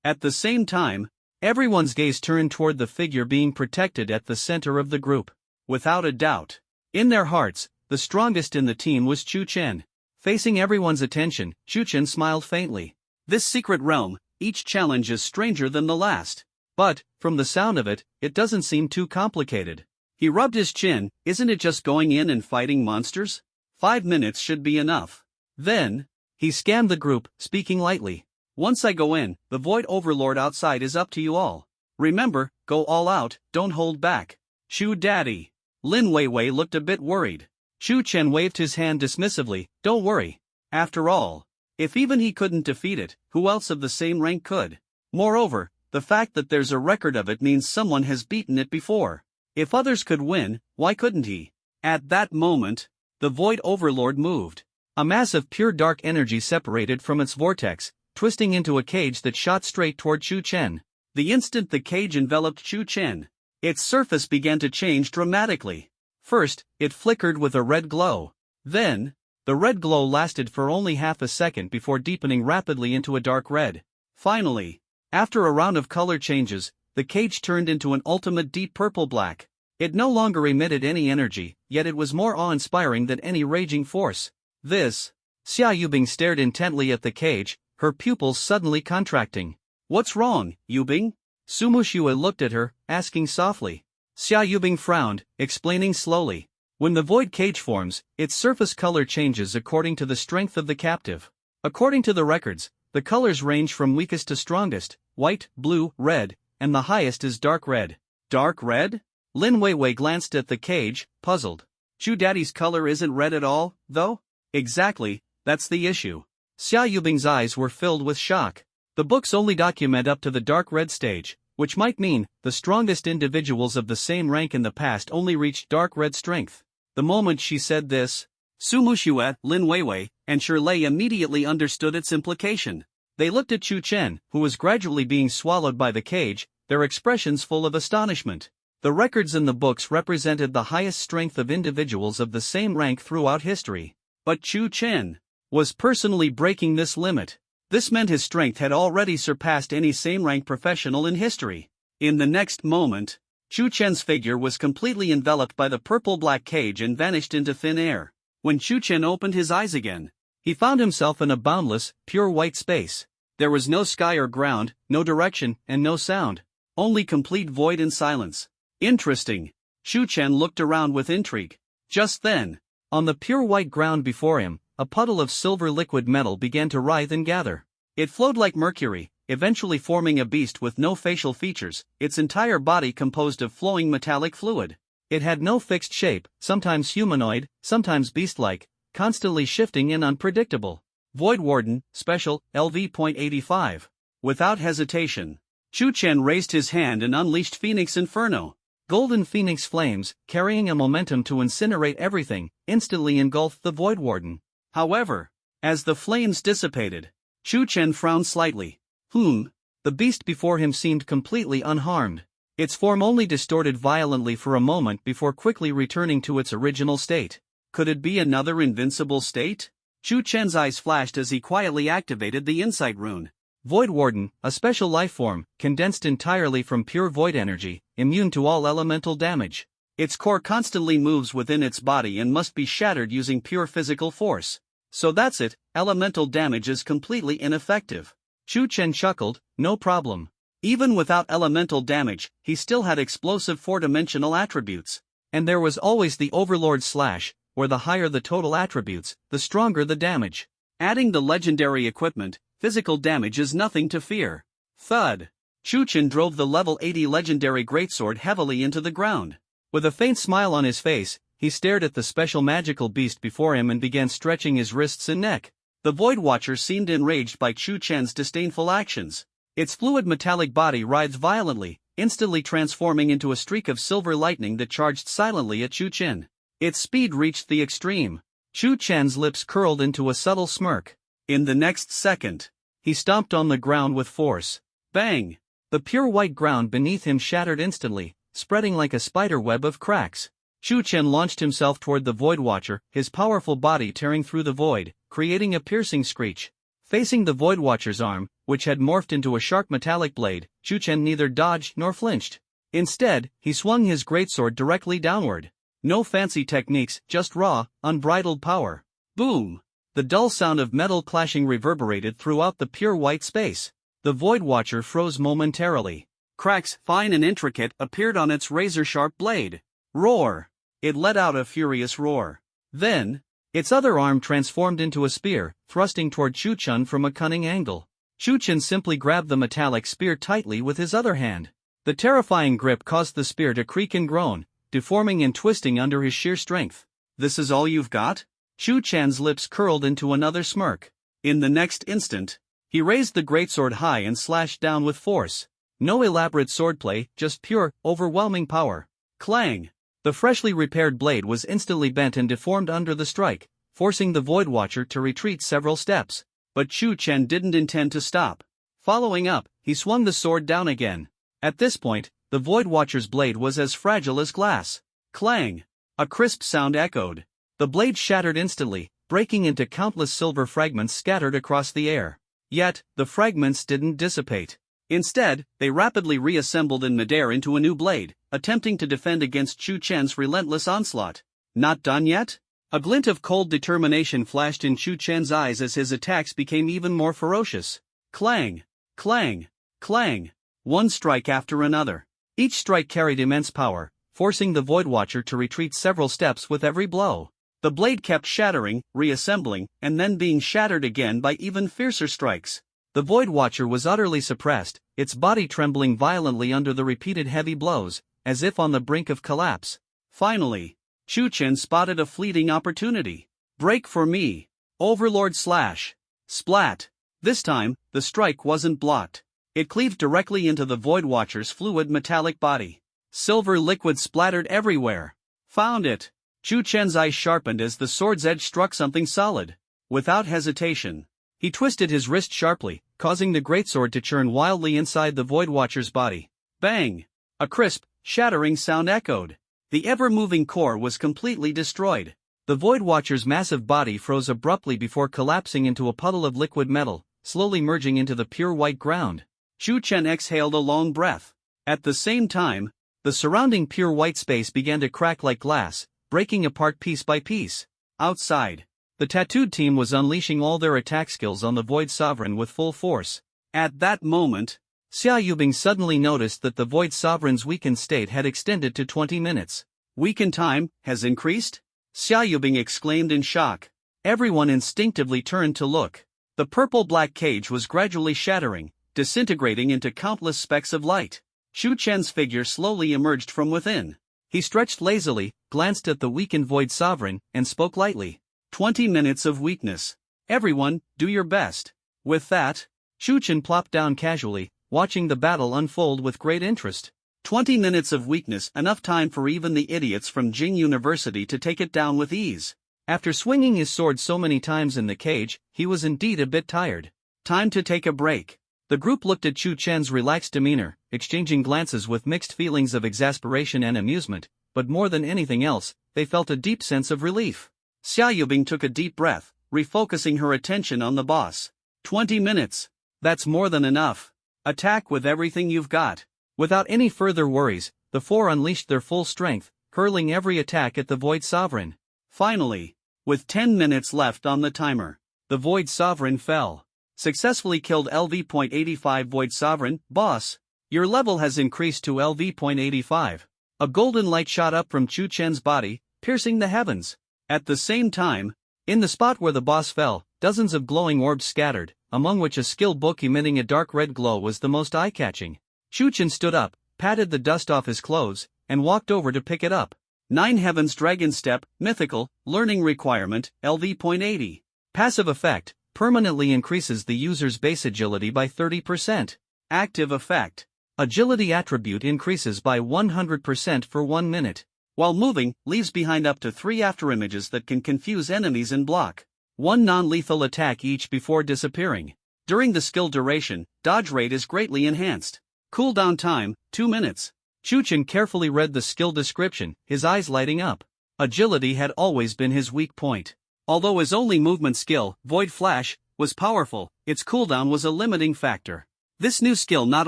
At the same time, everyone's gaze turned toward the figure being protected at the center of the group. Without a doubt, in their hearts, the strongest in the team was Chu Chen. Facing everyone's attention, Chu Chen smiled faintly. This secret realm, each challenge is stranger than the last. But, from the sound of it, it doesn't seem too complicated. He rubbed his chin. Isn't it just going in and fighting monsters? 5 minutes should be enough. Then, he scanned the group, speaking lightly. Once I go in, the Void Overlord outside is up to you all. Remember, go all out, don't hold back. Chu Daddy. Lin Weiwei looked a bit worried. Chu Chen waved his hand dismissively. Don't worry. After all, if even he couldn't defeat it, who else of the same rank could? Moreover, the fact that there's a record of it means someone has beaten it before. If others could win, why couldn't he? At that moment, the Void Overlord moved. A mass of pure dark energy separated from its vortex, twisting into a cage that shot straight toward Chu Chen. The instant the cage enveloped Chu Chen, its surface began to change dramatically. First, it flickered with a red glow. Then, the red glow lasted for only half a second before deepening rapidly into a dark red. Finally, after a round of color changes, the cage turned into an ultimate deep purple-black. It no longer emitted any energy, yet it was more awe-inspiring than any raging force. This. Xia Yubing stared intently at the cage, her pupils suddenly contracting. What's wrong, Yubing? Su Muxue looked at her, asking softly. Xia Yubing frowned, explaining slowly. When the void cage forms, its surface color changes according to the strength of the captive. According to the records, the colors range from weakest to strongest, white, blue, red, and the highest is dark red. Dark red? Lin Weiwei glanced at the cage, puzzled. Chu Daddy's color isn't red at all, though? Exactly, that's the issue. Xia Yubing's eyes were filled with shock. The books only document up to the dark red stage, which might mean the strongest individuals of the same rank in the past only reached dark red strength. The moment she said this, Su Muxue, Lin Weiwei, and Shirlei immediately understood its implication. They looked at Chu Chen, who was gradually being swallowed by the cage, their expressions full of astonishment. The records in the books represented the highest strength of individuals of the same rank throughout history. But Chu Chen was personally breaking this limit. This meant his strength had already surpassed any same-rank professional in history. In the next moment, Chu Chen's figure was completely enveloped by the purple-black cage and vanished into thin air. When Chu Chen opened his eyes again, he found himself in a boundless, pure white space. There was no sky or ground, no direction, and no sound. Only complete void and silence. Interesting. Chu Chen looked around with intrigue. Just then, on the pure white ground before him, a puddle of silver liquid metal began to writhe and gather. It flowed like mercury, eventually forming a beast with no facial features, its entire body composed of flowing metallic fluid. It had no fixed shape, sometimes humanoid, sometimes beast-like, constantly shifting and unpredictable. Void Warden, Special, LV.85. Without hesitation, Chu Chen raised his hand and unleashed Phoenix Inferno. Golden Phoenix flames, carrying a momentum to incinerate everything, instantly engulfed the Void Warden. However, as the flames dissipated, Chu Chen frowned slightly. The beast before him seemed completely unharmed. Its form only distorted violently for a moment before quickly returning to its original state. Could it be another invincible state? Chu Chen's eyes flashed as he quietly activated the Insight Rune. Void Warden, a special life form, condensed entirely from pure void energy, immune to all elemental damage. Its core constantly moves within its body and must be shattered using pure physical force. So that's it, elemental damage is completely ineffective. Chu Chen chuckled, no problem. Even without elemental damage, he still had explosive four-dimensional attributes. And there was always the Overlord Slash, where the higher the total attributes, the stronger the damage. Adding the legendary equipment, physical damage is nothing to fear. Thud. Chu Chen drove the level 80 legendary greatsword heavily into the ground. With a faint smile on his face, he stared at the special magical beast before him and began stretching his wrists and neck. The Void Watcher seemed enraged by Chu Chen's disdainful actions. Its fluid metallic body writhed violently, instantly transforming into a streak of silver lightning that charged silently at Chu Chen. Its speed reached the extreme. Chu Chen's lips curled into a subtle smirk. In the next second, he stomped on the ground with force. Bang! The pure white ground beneath him shattered instantly, spreading like a spider web of cracks. Chu Chen launched himself toward the Void Watcher, his powerful body tearing through the void, creating a piercing screech. Facing the Void Watcher's arm, which had morphed into a sharp metallic blade, Chu Chen neither dodged nor flinched. Instead, he swung his greatsword directly downward. No fancy techniques, just raw, unbridled power. Boom! The dull sound of metal clashing reverberated throughout the pure white space. The Void Watcher froze momentarily. Cracks, fine and intricate, appeared on its razor-sharp blade. Roar! It let out a furious roar. Then, its other arm transformed into a spear, thrusting toward Chu Chen from a cunning angle. Chu Chen simply grabbed the metallic spear tightly with his other hand. The terrifying grip caused the spear to creak and groan, deforming and twisting under his sheer strength. This is all you've got? Chu Chen's lips curled into another smirk. In the next instant, he raised the greatsword high and slashed down with force. No elaborate swordplay, just pure, overwhelming power. Clang! The freshly repaired blade was instantly bent and deformed under the strike, forcing the Void Watcher to retreat several steps. But Chu Chen didn't intend to stop. Following up, he swung the sword down again. At this point, the Void Watcher's blade was as fragile as glass. Clang! A crisp sound echoed. The blade shattered instantly, breaking into countless silver fragments scattered across the air. Yet, the fragments didn't dissipate. Instead, they rapidly reassembled in midair into a new blade, attempting to defend against Chu Chen's relentless onslaught. Not done yet? A glint of cold determination flashed in Chu Chen's eyes as his attacks became even more ferocious. Clang! Clang! Clang! One strike after another. Each strike carried immense power, forcing the Void Watcher to retreat several steps with every blow. The blade kept shattering, reassembling, and then being shattered again by even fiercer strikes. The Void Watcher was utterly suppressed, its body trembling violently under the repeated heavy blows, as if on the brink of collapse. Finally, Chu Chen spotted a fleeting opportunity. Break for me! Overlord Slash! Splat! This time, the strike wasn't blocked. It cleaved directly into the Void Watcher's fluid metallic body. Silver liquid splattered everywhere. Found it! Chu Chen's eyes sharpened as the sword's edge struck something solid. Without hesitation, he twisted his wrist sharply, causing the greatsword to churn wildly inside the Void Watcher's body. Bang! A crisp, shattering sound echoed. The ever-moving core was completely destroyed. The Void Watcher's massive body froze abruptly before collapsing into a puddle of liquid metal, slowly merging into the pure white ground. Chu Chen exhaled a long breath. At the same time, the surrounding pure white space began to crack like glass, breaking apart piece by piece. Outside, the tattooed team was unleashing all their attack skills on the Void Sovereign with full force. At that moment, Xia Yubing suddenly noticed that the Void Sovereign's weakened state had extended to 20 minutes. Weakened time has increased? Xia Yubing exclaimed in shock. Everyone instinctively turned to look. The purple-black cage was gradually shattering, disintegrating into countless specks of light. Chu Chen's figure slowly emerged from within. He stretched lazily, glanced at the weakened Void Sovereign, and spoke lightly. 20 minutes of weakness. Everyone, do your best. With that, Chu Chen plopped down casually, watching the battle unfold with great interest. 20 minutes of weakness, enough time for even the idiots from Jing University to take it down with ease. After swinging his sword so many times in the cage, he was indeed a bit tired. Time to take a break. The group looked at Chu Chen's relaxed demeanor, exchanging glances with mixed feelings of exasperation and amusement, but more than anything else, they felt a deep sense of relief. Xia Yubing took a deep breath, refocusing her attention on the boss. 20 minutes. That's more than enough. Attack with everything you've got. Without any further worries, the four unleashed their full strength, hurling every attack at the Void Sovereign. Finally, with 10 minutes left on the timer, the Void Sovereign fell. Successfully killed LV.85 Void Sovereign, boss. Your level has increased to LV.85. A golden light shot up from Chu Chen's body, piercing the heavens. At the same time, in the spot where the boss fell, dozens of glowing orbs scattered, among which a skill book emitting a dark red glow was the most eye-catching. Chu Chen stood up, patted the dust off his clothes, and walked over to pick it up. 9 Heavens Dragon Step, Mythical, Learning Requirement, LV.80. Passive effect. Permanently increases the user's base agility by 30%. Active effect. Agility attribute increases by 100% for 1 minute. While moving, leaves behind up to 3 afterimages that can confuse enemies and block 1 non-lethal attack each before disappearing. During the skill duration, dodge rate is greatly enhanced. Cooldown time, 2 minutes. Chu Chen carefully read the skill description, his eyes lighting up. Agility had always been his weak point. Although his only movement skill, Void Flash, was powerful, its cooldown was a limiting factor. This new skill not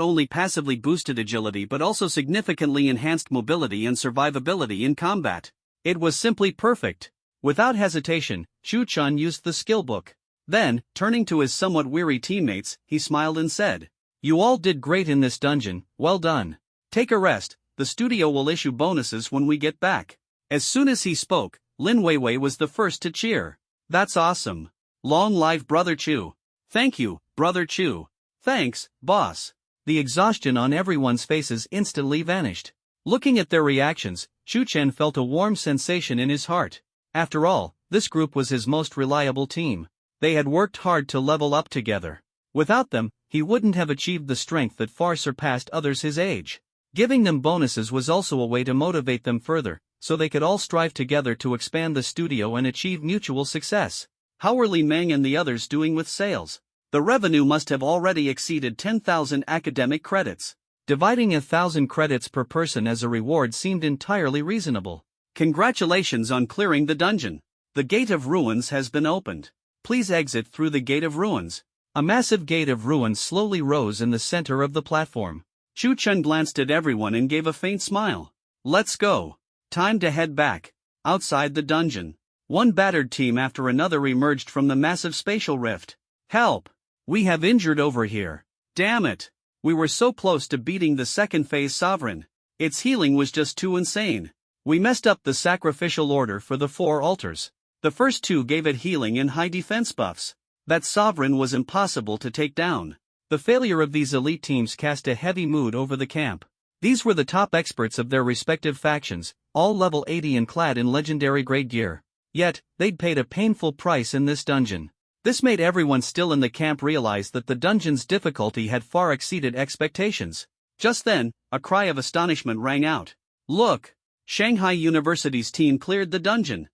only passively boosted agility but also significantly enhanced mobility and survivability in combat. It was simply perfect. Without hesitation, Chu Chen used the skill book. Then, turning to his somewhat weary teammates, he smiled and said, "You all did great in this dungeon, well done. Take a rest, the studio will issue bonuses when we get back." As soon as he spoke, Lin Weiwei was the first to cheer. "That's awesome. Long live Brother Chu." "Thank you, Brother Chu." "Thanks, boss." The exhaustion on everyone's faces instantly vanished. Looking at their reactions, Chu Chen felt a warm sensation in his heart. After all, this group was his most reliable team. They had worked hard to level up together. Without them, he wouldn't have achieved the strength that far surpassed others his age. Giving them bonuses was also a way to motivate them further, so they could all strive together to expand the studio and achieve mutual success. How were Li Meng and the others doing with sales? The revenue must have already exceeded 10,000 academic credits. Dividing 1,000 credits per person as a reward seemed entirely reasonable. Congratulations on clearing the dungeon. The Gate of Ruins has been opened. Please exit through the Gate of Ruins. A massive gate of ruins slowly rose in the center of the platform. Chu Chen glanced at everyone and gave a faint smile. Let's go. Time to head back. Outside the dungeon, one battered team after another emerged from the massive spatial rift. Help! We have injured over here. Damn it! We were so close to beating the second phase sovereign. Its healing was just too insane. We messed up the sacrificial order for the 4 altars. The first 2 gave it healing and high defense buffs. That sovereign was impossible to take down. The failure of these elite teams cast a heavy mood over the camp. These were the top experts of their respective factions, all level 80 and clad in legendary grade gear. Yet, they'd paid a painful price in this dungeon. This made everyone still in the camp realize that the dungeon's difficulty had far exceeded expectations. Just then, a cry of astonishment rang out. Look! Shanghai University's team cleared the dungeon.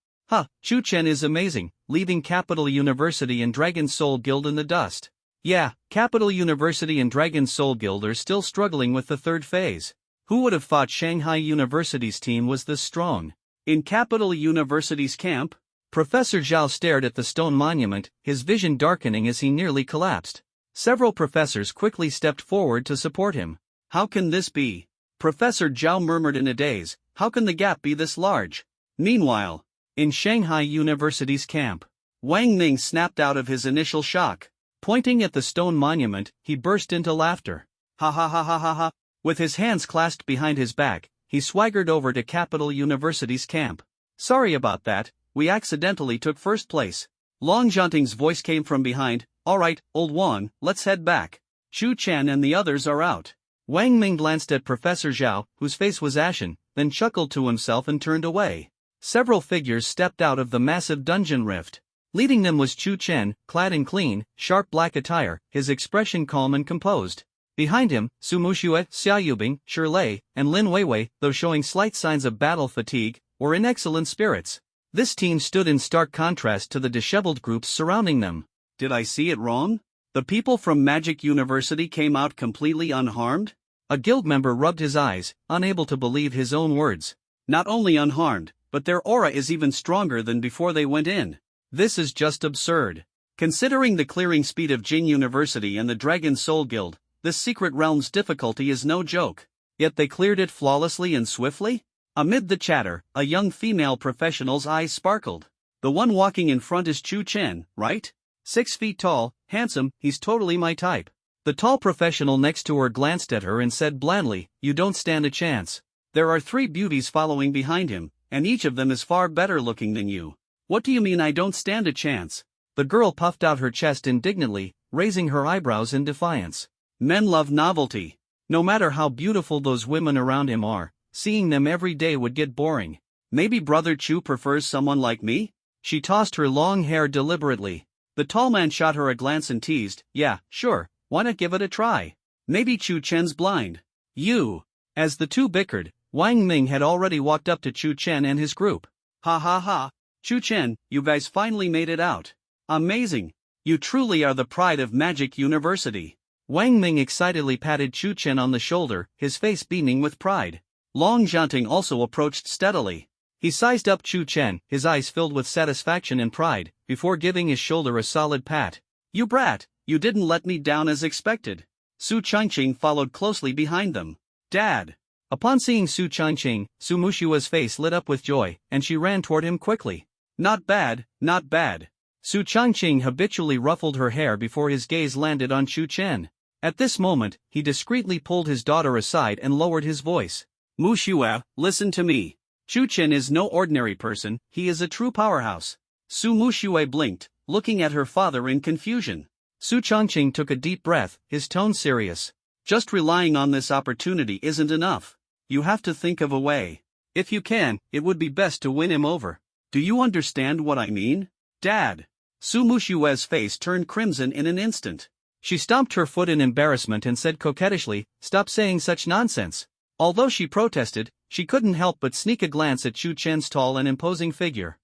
Chu Chen is amazing, leaving Capital University and Dragon Soul Guild in the dust. Yeah, Capital University and Dragon Soul Guild are still struggling with the 3rd phase. Who would have thought Shanghai University's team was this strong? In Capital University's camp, Professor Zhao stared at the stone monument, his vision darkening as he nearly collapsed. Several professors quickly stepped forward to support him. How can this be? Professor Zhao murmured in a daze, how can the gap be this large? Meanwhile, in Shanghai University's camp, Wang Ning snapped out of his initial shock. Pointing at the stone monument, he burst into laughter. Ha ha ha ha ha ha. With his hands clasped behind his back, he swaggered over to Capital University's camp. Sorry about that, we accidentally took first place. Long Zhanting's voice came from behind. Alright, old one, let's head back. Chu Chen and the others are out. Wang Ming glanced at Professor Zhao, whose face was ashen, then chuckled to himself and turned away. Several figures stepped out of the massive dungeon rift. Leading them was Chu Chen, clad in clean, sharp black attire, his expression calm and composed. Behind him, Su Muxue, Xia Yubing, Shirlei, and Lin Weiwei, though showing slight signs of battle fatigue, were in excellent spirits. This team stood in stark contrast to the disheveled groups surrounding them. Did I see it wrong? The people from Magic University came out completely unharmed? A guild member rubbed his eyes, unable to believe his own words. Not only unharmed, but their aura is even stronger than before they went in. This is just absurd. Considering the clearing speed of Jing University and the Dragon Soul Guild, this secret realm's difficulty is no joke. Yet they cleared it flawlessly and swiftly? Amid the chatter, a young female professional's eyes sparkled. The one walking in front is Chu Chen, right? 6 feet tall, handsome, he's totally my type. The tall professional next to her glanced at her and said blandly, you don't stand a chance. There are 3 beauties following behind him, and each of them is far better looking than you. What do you mean I don't stand a chance? The girl puffed out her chest indignantly, raising her eyebrows in defiance. Men love novelty. No matter how beautiful those women around him are, seeing them every day would get boring. Maybe Brother Chu prefers someone like me? She tossed her long hair deliberately. The tall man shot her a glance and teased, yeah, sure, why not give it a try? Maybe Chu Chen's blind. You. As the two bickered, Wang Ming had already walked up to Chu Chen and his group. Ha ha ha. Chu Chen, you guys finally made it out. Amazing. You truly are the pride of Magic University. Wang Ming excitedly patted Chu Chen on the shoulder, his face beaming with pride. Long Zhanting also approached steadily. He sized up Chu Chen, his eyes filled with satisfaction and pride, before giving his shoulder a solid pat. You brat, you didn't let me down as expected. Su Changqing followed closely behind them. Dad. Upon seeing Su Changqing, Su Mushua's face lit up with joy, and she ran toward him quickly. Not bad, not bad. Su Changqing habitually ruffled her hair before his gaze landed on Chu Chen. At this moment, he discreetly pulled his daughter aside and lowered his voice. Mushua, listen to me. Chu Chen is no ordinary person, he is a true powerhouse. Su Mushue blinked, looking at her father in confusion. Su Changqing took a deep breath, his tone serious. Just relying on this opportunity isn't enough. You have to think of a way. If you can, it would be best to win him over. Do you understand what I mean? Dad. Su Mushue's face turned crimson in an instant. She stomped her foot in embarrassment and said coquettishly, "Stop saying such nonsense." Although she protested, she couldn't help but sneak a glance at Chu Chen's tall and imposing figure.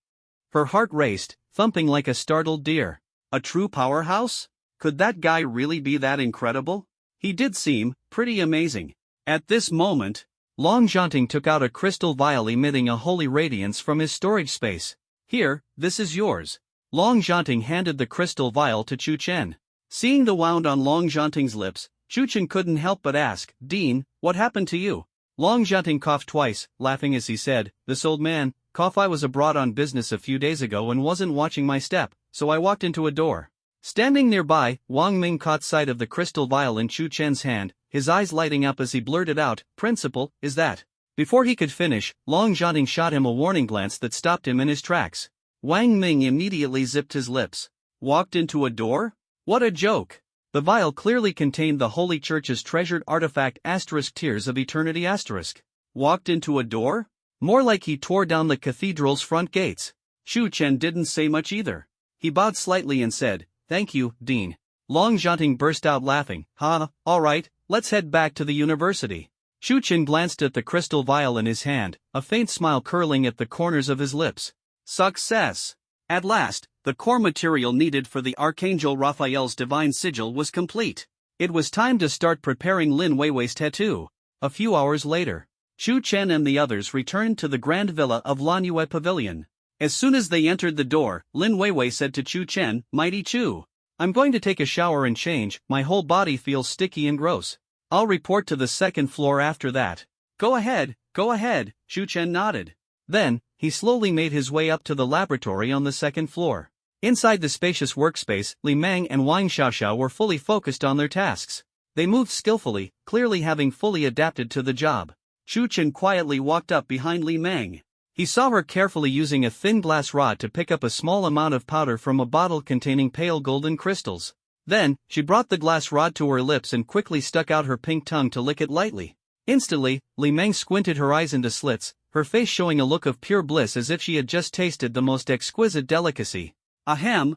Her heart raced, thumping like a startled deer. A true powerhouse? Could that guy really be that incredible? He did seem pretty amazing. At this moment, Long Zhanting took out a crystal vial emitting a holy radiance from his storage space. "Here, this is yours." Long Zhanting handed the crystal vial to Chu Chen. Seeing the wound on Long Zhanting's lips, Chu Chen couldn't help but ask, "Dean, what happened to you?" Long Zhanting coughed twice, laughing as he said, "This old man, I was abroad on business a few days ago and wasn't watching my step, so I walked into a door." Standing nearby, Wang Ming caught sight of the crystal vial in Chu Chen's hand, his eyes lighting up as he blurted out, "Principal, is that?" Before he could finish, Long Zhanting shot him a warning glance that stopped him in his tracks. Wang Ming immediately zipped his lips. Walked into a door? What a joke! The vial clearly contained the Holy Church's treasured artifact Tears of Eternity *. Walked into a door? More like he tore down the cathedral's front gates. Chu Chen didn't say much either. He bowed slightly and said, "Thank you, Dean." Long Zhanting burst out laughing. Alright, let's head back to the university." Chu Chen glanced at the crystal vial in his hand, a faint smile curling at the corners of his lips. Success! At last, the core material needed for the Archangel Raphael's divine sigil was complete. It was time to start preparing Lin Weiwei's tattoo. A few hours later, Chu Chen and the others returned to the grand villa of Lan Yue Pavilion. As soon as they entered the door, Lin Weiwei said to Chu Chen, "Mighty Chu, I'm going to take a shower and change, my whole body feels sticky and gross. I'll report to the second floor after that." Go ahead, Chu Chen nodded. Then, he slowly made his way up to the laboratory on the second floor. Inside the spacious workspace, Li Meng and Wang Xiaoxiao were fully focused on their tasks. They moved skillfully, clearly having fully adapted to the job. Chu Chen quietly walked up behind Li Meng. He saw her carefully using a thin glass rod to pick up a small amount of powder from a bottle containing pale golden crystals. Then, she brought the glass rod to her lips and quickly stuck out her pink tongue to lick it lightly. Instantly, Li Meng squinted her eyes into slits, her face showing a look of pure bliss as if she had just tasted the most exquisite delicacy. Ahem.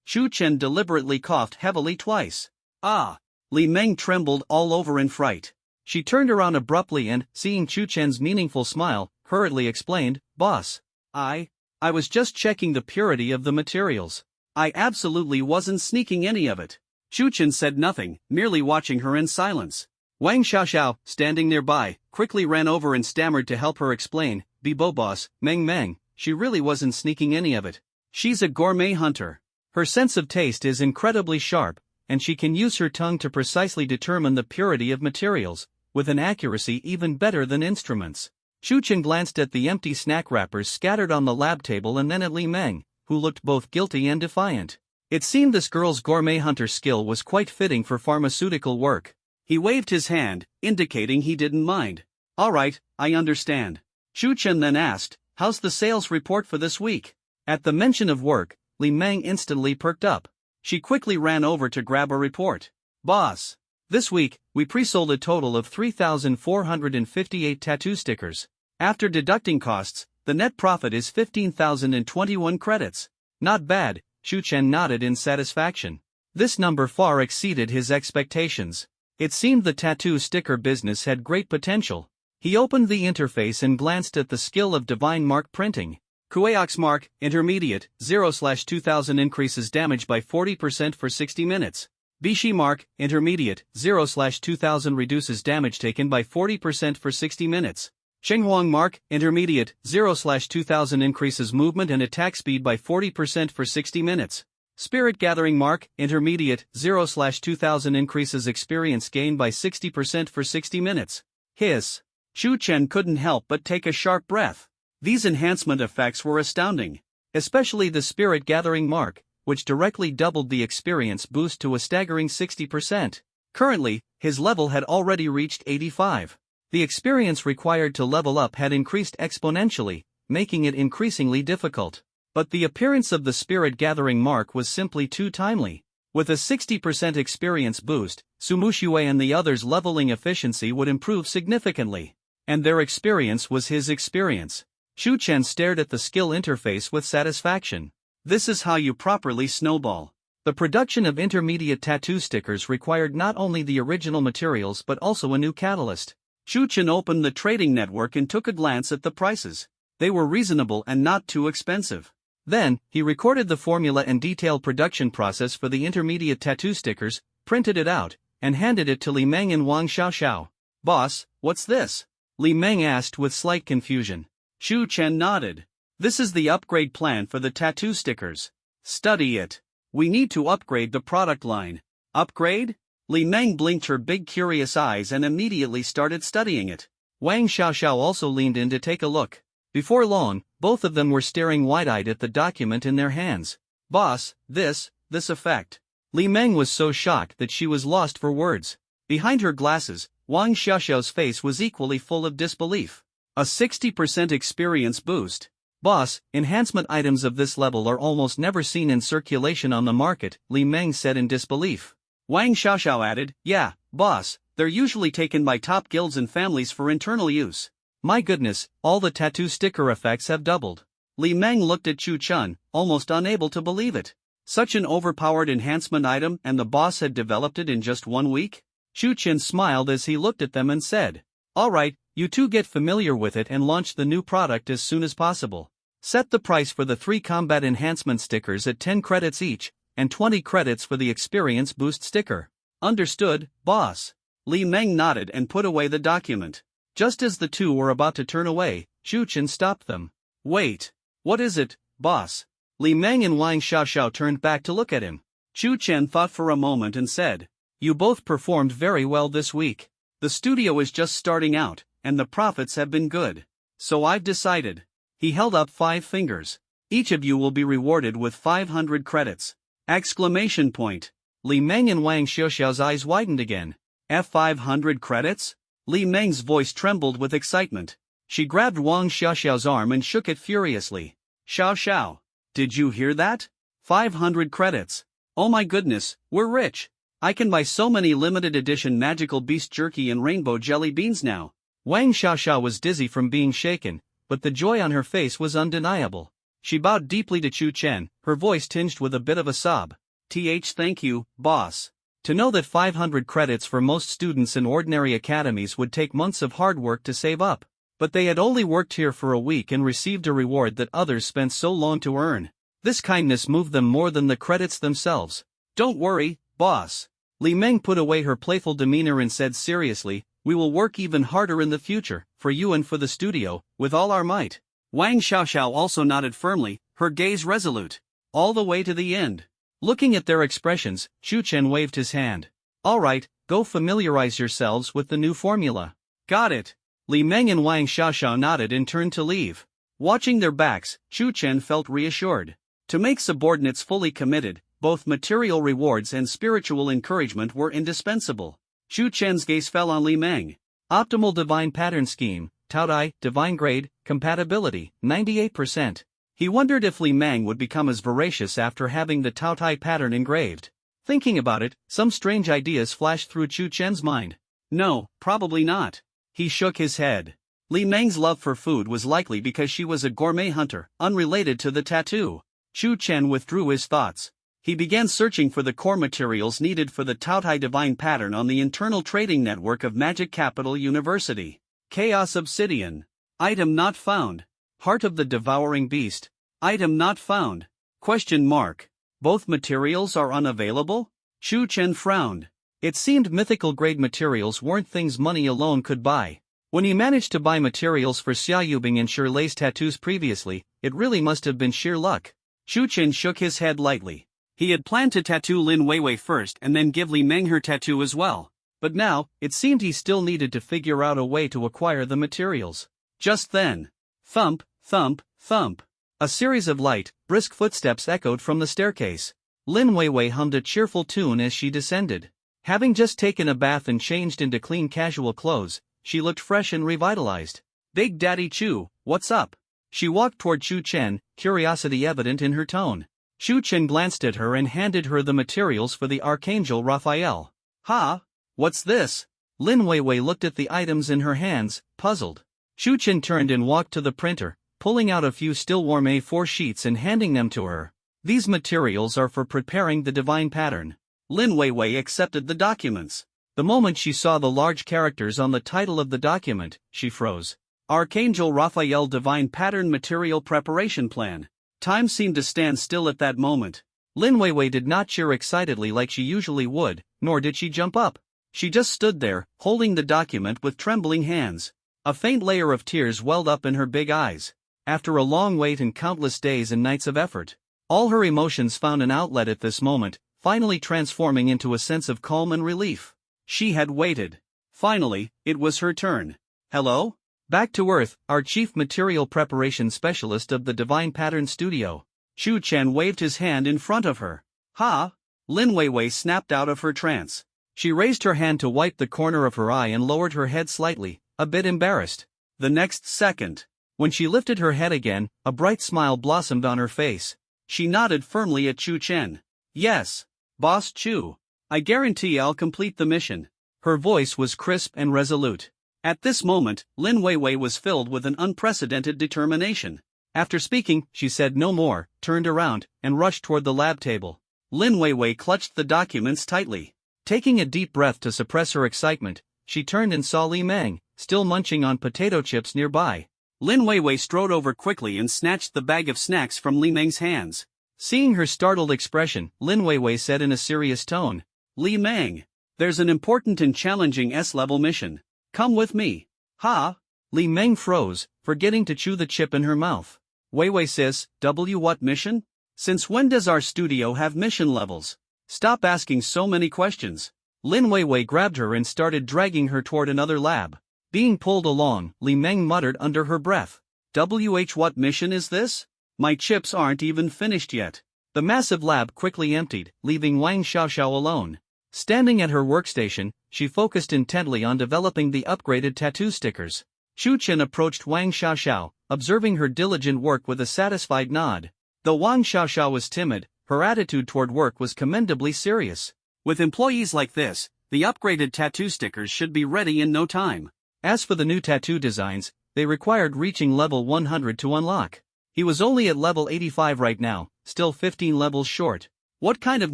Chu Chen deliberately coughed heavily twice. Ah! Li Meng trembled all over in fright. She turned around abruptly and, seeing Chu Chen's meaningful smile, hurriedly explained, "Boss, I was just checking the purity of the materials. I absolutely wasn't sneaking any of it." Chu Chen said nothing, merely watching her in silence. Wang Xiaoxiao, standing nearby, quickly ran over and stammered to help her explain, "Bibo boss, Meng, she really wasn't sneaking any of it. She's a gourmet hunter. Her sense of taste is incredibly sharp, and she can use her tongue to precisely determine the purity of materials, with an accuracy even better than instruments." Chu Chen glanced at the empty snack wrappers scattered on the lab table and then at Li Meng, who looked both guilty and defiant. It seemed this girl's gourmet hunter skill was quite fitting for pharmaceutical work. He waved his hand, indicating he didn't mind. "Alright, I understand." Chu Chen then asked, "How's the sales report for this week?" At the mention of work, Li Meng instantly perked up. She quickly ran over to grab a report. "Boss, this week, we pre-sold a total of 3,458 tattoo stickers. After deducting costs, the net profit is 15,021 credits. Not bad." Chu Chen nodded in satisfaction. This number far exceeded his expectations. It seemed the tattoo sticker business had great potential. He opened the interface and glanced at the skill of Divine Mark printing. Kueox Mark, Intermediate, 0/2000 increases damage by 40% for 60 minutes. Bishi Mark, Intermediate, 0/2000 reduces damage taken by 40% for 60 minutes. Shenghuang Mark, Intermediate, 0/2000 increases movement and attack speed by 40% for 60 minutes. Spirit Gathering Mark, Intermediate, 0/2000 increases experience gain by 60% for 60 minutes. Hiss. Chu Chen couldn't help but take a sharp breath. These enhancement effects were astounding. Especially the Spirit Gathering Mark, which directly doubled the experience boost to a staggering 60%. Currently, his level had already reached 85. The experience required to level up had increased exponentially, making it increasingly difficult. But the appearance of the Spirit Gathering Mark was simply too timely. With a 60% experience boost, Sumushue and the others' leveling efficiency would improve significantly. And their experience was his experience. Chu Chen stared at the skill interface with satisfaction. This is how you properly snowball. The production of intermediate tattoo stickers required not only the original materials but also a new catalyst. Chu Chen opened the trading network and took a glance at the prices. They were reasonable and not too expensive. Then, he recorded the formula and detailed production process for the intermediate tattoo stickers, printed it out, and handed it to Li Meng and Wang Xiaoxiao. "Boss, what's this?" Li Meng asked with slight confusion. Chu Chen nodded. "This is the upgrade plan for the tattoo stickers. Study it." We need to upgrade the product line. Upgrade? Li Meng blinked her big curious eyes and immediately started studying it. Wang Xiaoxiao also leaned in to take a look. Before long, both of them were staring wide-eyed at the document in their hands. Boss, this effect. Li Meng was so shocked that she was lost for words. Behind her glasses, Wang Xiaoxiao's face was equally full of disbelief. A 60% experience boost. Boss, enhancement items of this level are almost never seen in circulation on the market, Li Meng said in disbelief. Wang Xiaoxiao added, yeah, boss, they're usually taken by top guilds and families for internal use. My goodness, all the tattoo sticker effects have doubled. Li Meng looked at Chu Chun, almost unable to believe it. Such an overpowered enhancement item and the boss had developed it in just 1 week? Chu Chun smiled as he looked at them and said, alright, you two get familiar with it and launch the new product as soon as possible. Set the price for the 3 combat enhancement stickers at 10 credits each, and 20 credits for the experience boost sticker. Understood, boss. Li Meng nodded and put away the document. Just as the two were about to turn away, Chu Chun stopped them. Wait. What is it, boss? Li Meng and Wang Xiaoxiao turned back to look at him. Chu Chen thought for a moment and said, you both performed very well this week. The studio is just starting out, and the profits have been good. So I've decided. He held up 5 fingers. Each of you will be rewarded with 500 credits. Exclamation point. Li Meng and Wang Xiaoxiao's eyes widened again. F500 credits? Li Meng's voice trembled with excitement. She grabbed Wang Xiaoxiao's arm and shook it furiously. Xiao, did you hear that? 500 credits. Oh my goodness, we're rich. I can buy so many limited edition magical beast jerky and rainbow jelly beans now. Wang Xiaoxiao was dizzy from being shaken, but the joy on her face was undeniable. She bowed deeply to Chu Chen, her voice tinged with a bit of a sob. Thank you, boss. To know that 500 credits for most students in ordinary academies would take months of hard work to save up. But they had only worked here for a week and received a reward that others spent so long to earn. This kindness moved them more than the credits themselves. Don't worry, boss. Li Meng put away her playful demeanor and said seriously, we will work even harder in the future, for you and for the studio, with all our might. Wang Xiaoxiao also nodded firmly, her gaze resolute. All the way to the end. Looking at their expressions, Chu Chen waved his hand. Alright, go familiarize yourselves with the new formula. Got it. Li Meng and Wang Xiaoxiao nodded and turned to leave. Watching their backs, Chu Chen felt reassured. To make subordinates fully committed, both material rewards and spiritual encouragement were indispensable. Chu Chen's gaze fell on Li Meng. Optimal Divine Pattern Scheme, Taotai, Divine Grade, Compatibility, 98%. He wondered if Li Meng would become as voracious after having the Taotai pattern engraved. Thinking about it, some strange ideas flashed through Chu Chen's mind. No, probably not. He shook his head. Li Meng's love for food was likely because she was a gourmet hunter, unrelated to the tattoo. Chu Chen withdrew his thoughts. He began searching for the core materials needed for the Taotai divine pattern on the internal trading network of Magic Capital University. Chaos Obsidian. Item not found. Heart of the Devouring Beast. Item not found. Question mark. Both materials are unavailable? Chu Chen frowned. It seemed mythical grade materials weren't things money alone could buy. When he managed to buy materials for Xia Yubing and Shirley's tattoos previously, it really must have been sheer luck. Chu Chen shook his head lightly. He had planned to tattoo Lin Weiwei first and then give Li Meng her tattoo as well. But now, it seemed he still needed to figure out a way to acquire the materials. Just then, thump, thump, thump. A series of light, brisk footsteps echoed from the staircase. Lin Weiwei hummed a cheerful tune as she descended. Having just taken a bath and changed into clean casual clothes, she looked fresh and revitalized. Big Daddy Chu, what's up? She walked toward Chu Chen, curiosity evident in her tone. Chu Chen glanced at her and handed her the materials for the Archangel Raphael. Ha? What's this? Lin Weiwei looked at the items in her hands, puzzled. Chu Chen turned and walked to the printer, pulling out a few still-warm A4 sheets and handing them to her. These materials are for preparing the divine pattern. Lin Weiwei accepted the documents. The moment she saw the large characters on the title of the document, she froze. Archangel Raphael Divine Pattern Material Preparation Plan. Time seemed to stand still at that moment. Lin Weiwei did not cheer excitedly like she usually would, nor did she jump up. She just stood there, holding the document with trembling hands. A faint layer of tears welled up in her big eyes. After a long wait and countless days and nights of effort, All her emotions found an outlet at this moment, finally transforming into a sense of calm and relief. She had waited. Finally, it was her turn. Hello? Back to Earth, our chief material preparation specialist of the Divine Pattern Studio. Chu Chen waved his hand in front of her. Ha! Lin Weiwei snapped out of her trance. She raised her hand to wipe the corner of her eye and lowered her head slightly, a bit embarrassed. The next second, when she lifted her head again, a bright smile blossomed on her face. She nodded firmly at Chu Chen. Yes, Boss Chu. I guarantee I'll complete the mission. Her voice was crisp and resolute. At this moment, Lin Weiwei was filled with an unprecedented determination. After speaking, she said no more, turned around, and rushed toward the lab table. Lin Weiwei clutched the documents tightly. Taking a deep breath to suppress her excitement, she turned and saw Li Meng, still munching on potato chips nearby. Lin Weiwei strode over quickly and snatched the bag of snacks from Li Meng's hands. Seeing her startled expression, Lin Weiwei said in a serious tone, Li Meng, there's an important and challenging S-level mission. Come with me. Ha! Li Meng froze, forgetting to chew the chip in her mouth. Weiwei sis, what mission? Since when does our studio have mission levels? Stop asking so many questions. Lin Weiwei grabbed her and started dragging her toward another lab. Being pulled along, Li Meng muttered under her breath. What mission is this? My chips aren't even finished yet. The massive lab quickly emptied, leaving Wang Xiaoxiao alone. Standing at her workstation, she focused intently on developing the upgraded tattoo stickers. Chu Chen approached Wang Xiaoxiao, observing her diligent work with a satisfied nod. Though Wang Xiaoxiao was timid, her attitude toward work was commendably serious. With employees like this, the upgraded tattoo stickers should be ready in no time. As for the new tattoo designs, they required reaching level 100 to unlock. He was only at level 85 right now, still 15 levels short. What kind of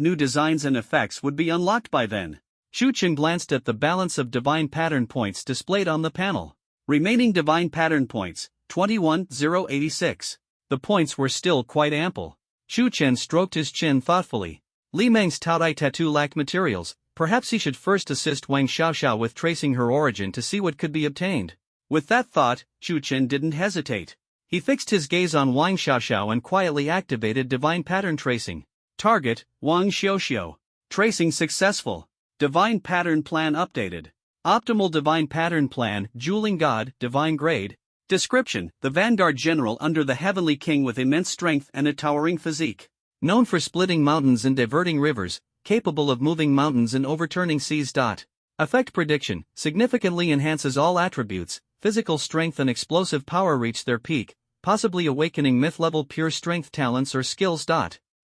new designs and effects would be unlocked by then? Chu Chen glanced at the balance of divine pattern points displayed on the panel. Remaining divine pattern points, 21,086. The points were still quite ample. Chu Chen stroked his chin thoughtfully. Li Meng's Taodai tattoo lacked materials, perhaps he should first assist Wang Xiaoxiao with tracing her origin to see what could be obtained. With that thought, Chu Chen didn't hesitate. He fixed his gaze on Wang Xiaoxiao and quietly activated divine pattern tracing. Target, Wang Xiaoxiao. Tracing successful. Divine pattern plan updated. Optimal divine pattern plan, Dueling God, divine grade. Description: the Vanguard General under the Heavenly King with immense strength and a towering physique. Known for splitting mountains and diverting rivers, capable of moving mountains and overturning seas. Effect prediction: significantly enhances all attributes, physical strength and explosive power reach their peak, possibly awakening myth-level pure strength talents or skills.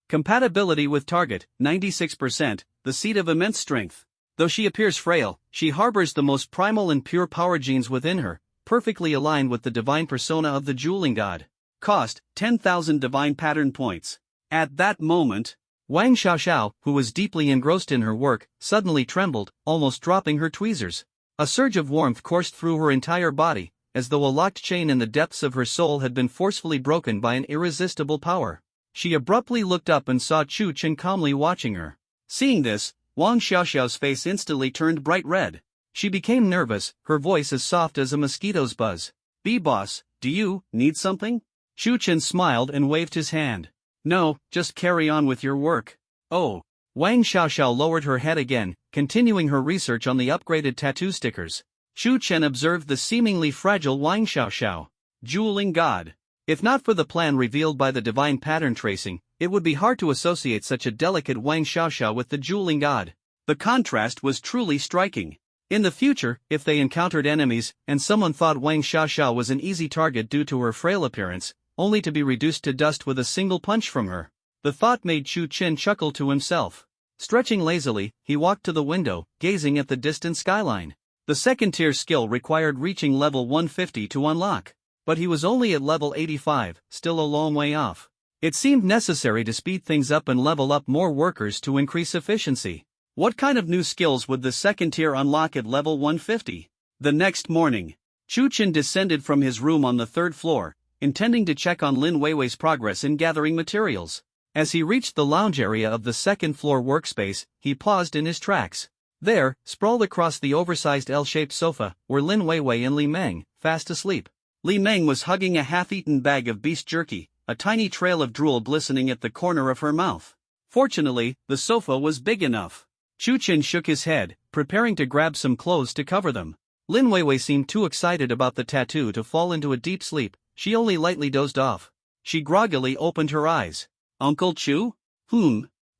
Compatibility with target, 96%, the seed of immense strength. Though she appears frail, she harbors the most primal and pure power genes within her, perfectly aligned with the divine persona of the Dueling God. Cost, 10,000 divine pattern points. At that moment, Wang Xiaoxiao, who was deeply engrossed in her work, suddenly trembled, almost dropping her tweezers. A surge of warmth coursed through her entire body, as though a locked chain in the depths of her soul had been forcefully broken by an irresistible power. She abruptly looked up and saw Chu Chen calmly watching her. Seeing this, Wang Xiaoxiao's face instantly turned bright red. She became nervous, her voice as soft as a mosquito's buzz. "B-boss, do you need something?" Chu Chen smiled and waved his hand. "No, just carry on with your work." "Oh." Wang Xiaoxiao lowered her head again, continuing her research on the upgraded tattoo stickers. Chu Chen observed the seemingly fragile Wang Xiaoxiao. Dueling God. If not for the plan revealed by the divine pattern tracing, it would be hard to associate such a delicate Wang Xiaoxiao with the Dueling God. The contrast was truly striking. In the future, if they encountered enemies, and someone thought Wang Xiaoxiao was an easy target due to her frail appearance, only to be reduced to dust with a single punch from her, the thought made Chu Chen chuckle to himself. Stretching lazily, he walked to the window, gazing at the distant skyline. The second-tier skill required reaching level 150 to unlock. But he was only at level 85, still a long way off. It seemed necessary to speed things up and level up more workers to increase efficiency. What kind of new skills would the second tier unlock at level 150? The next morning, Chu Chen descended from his room on the third floor, intending to check on Lin Weiwei's progress in gathering materials. As he reached the lounge area of the second-floor workspace, he paused in his tracks. There, sprawled across the oversized L-shaped sofa, were Lin Weiwei and Li Meng, fast asleep. Li Meng was hugging a half-eaten bag of beef jerky, a tiny trail of drool glistening at the corner of her mouth. Fortunately, the sofa was big enough. Chu Chen shook his head, preparing to grab some clothes to cover them. Lin Weiwei seemed too excited about the tattoo to fall into a deep sleep. She only lightly dozed off. She groggily opened her eyes. Uncle Chu?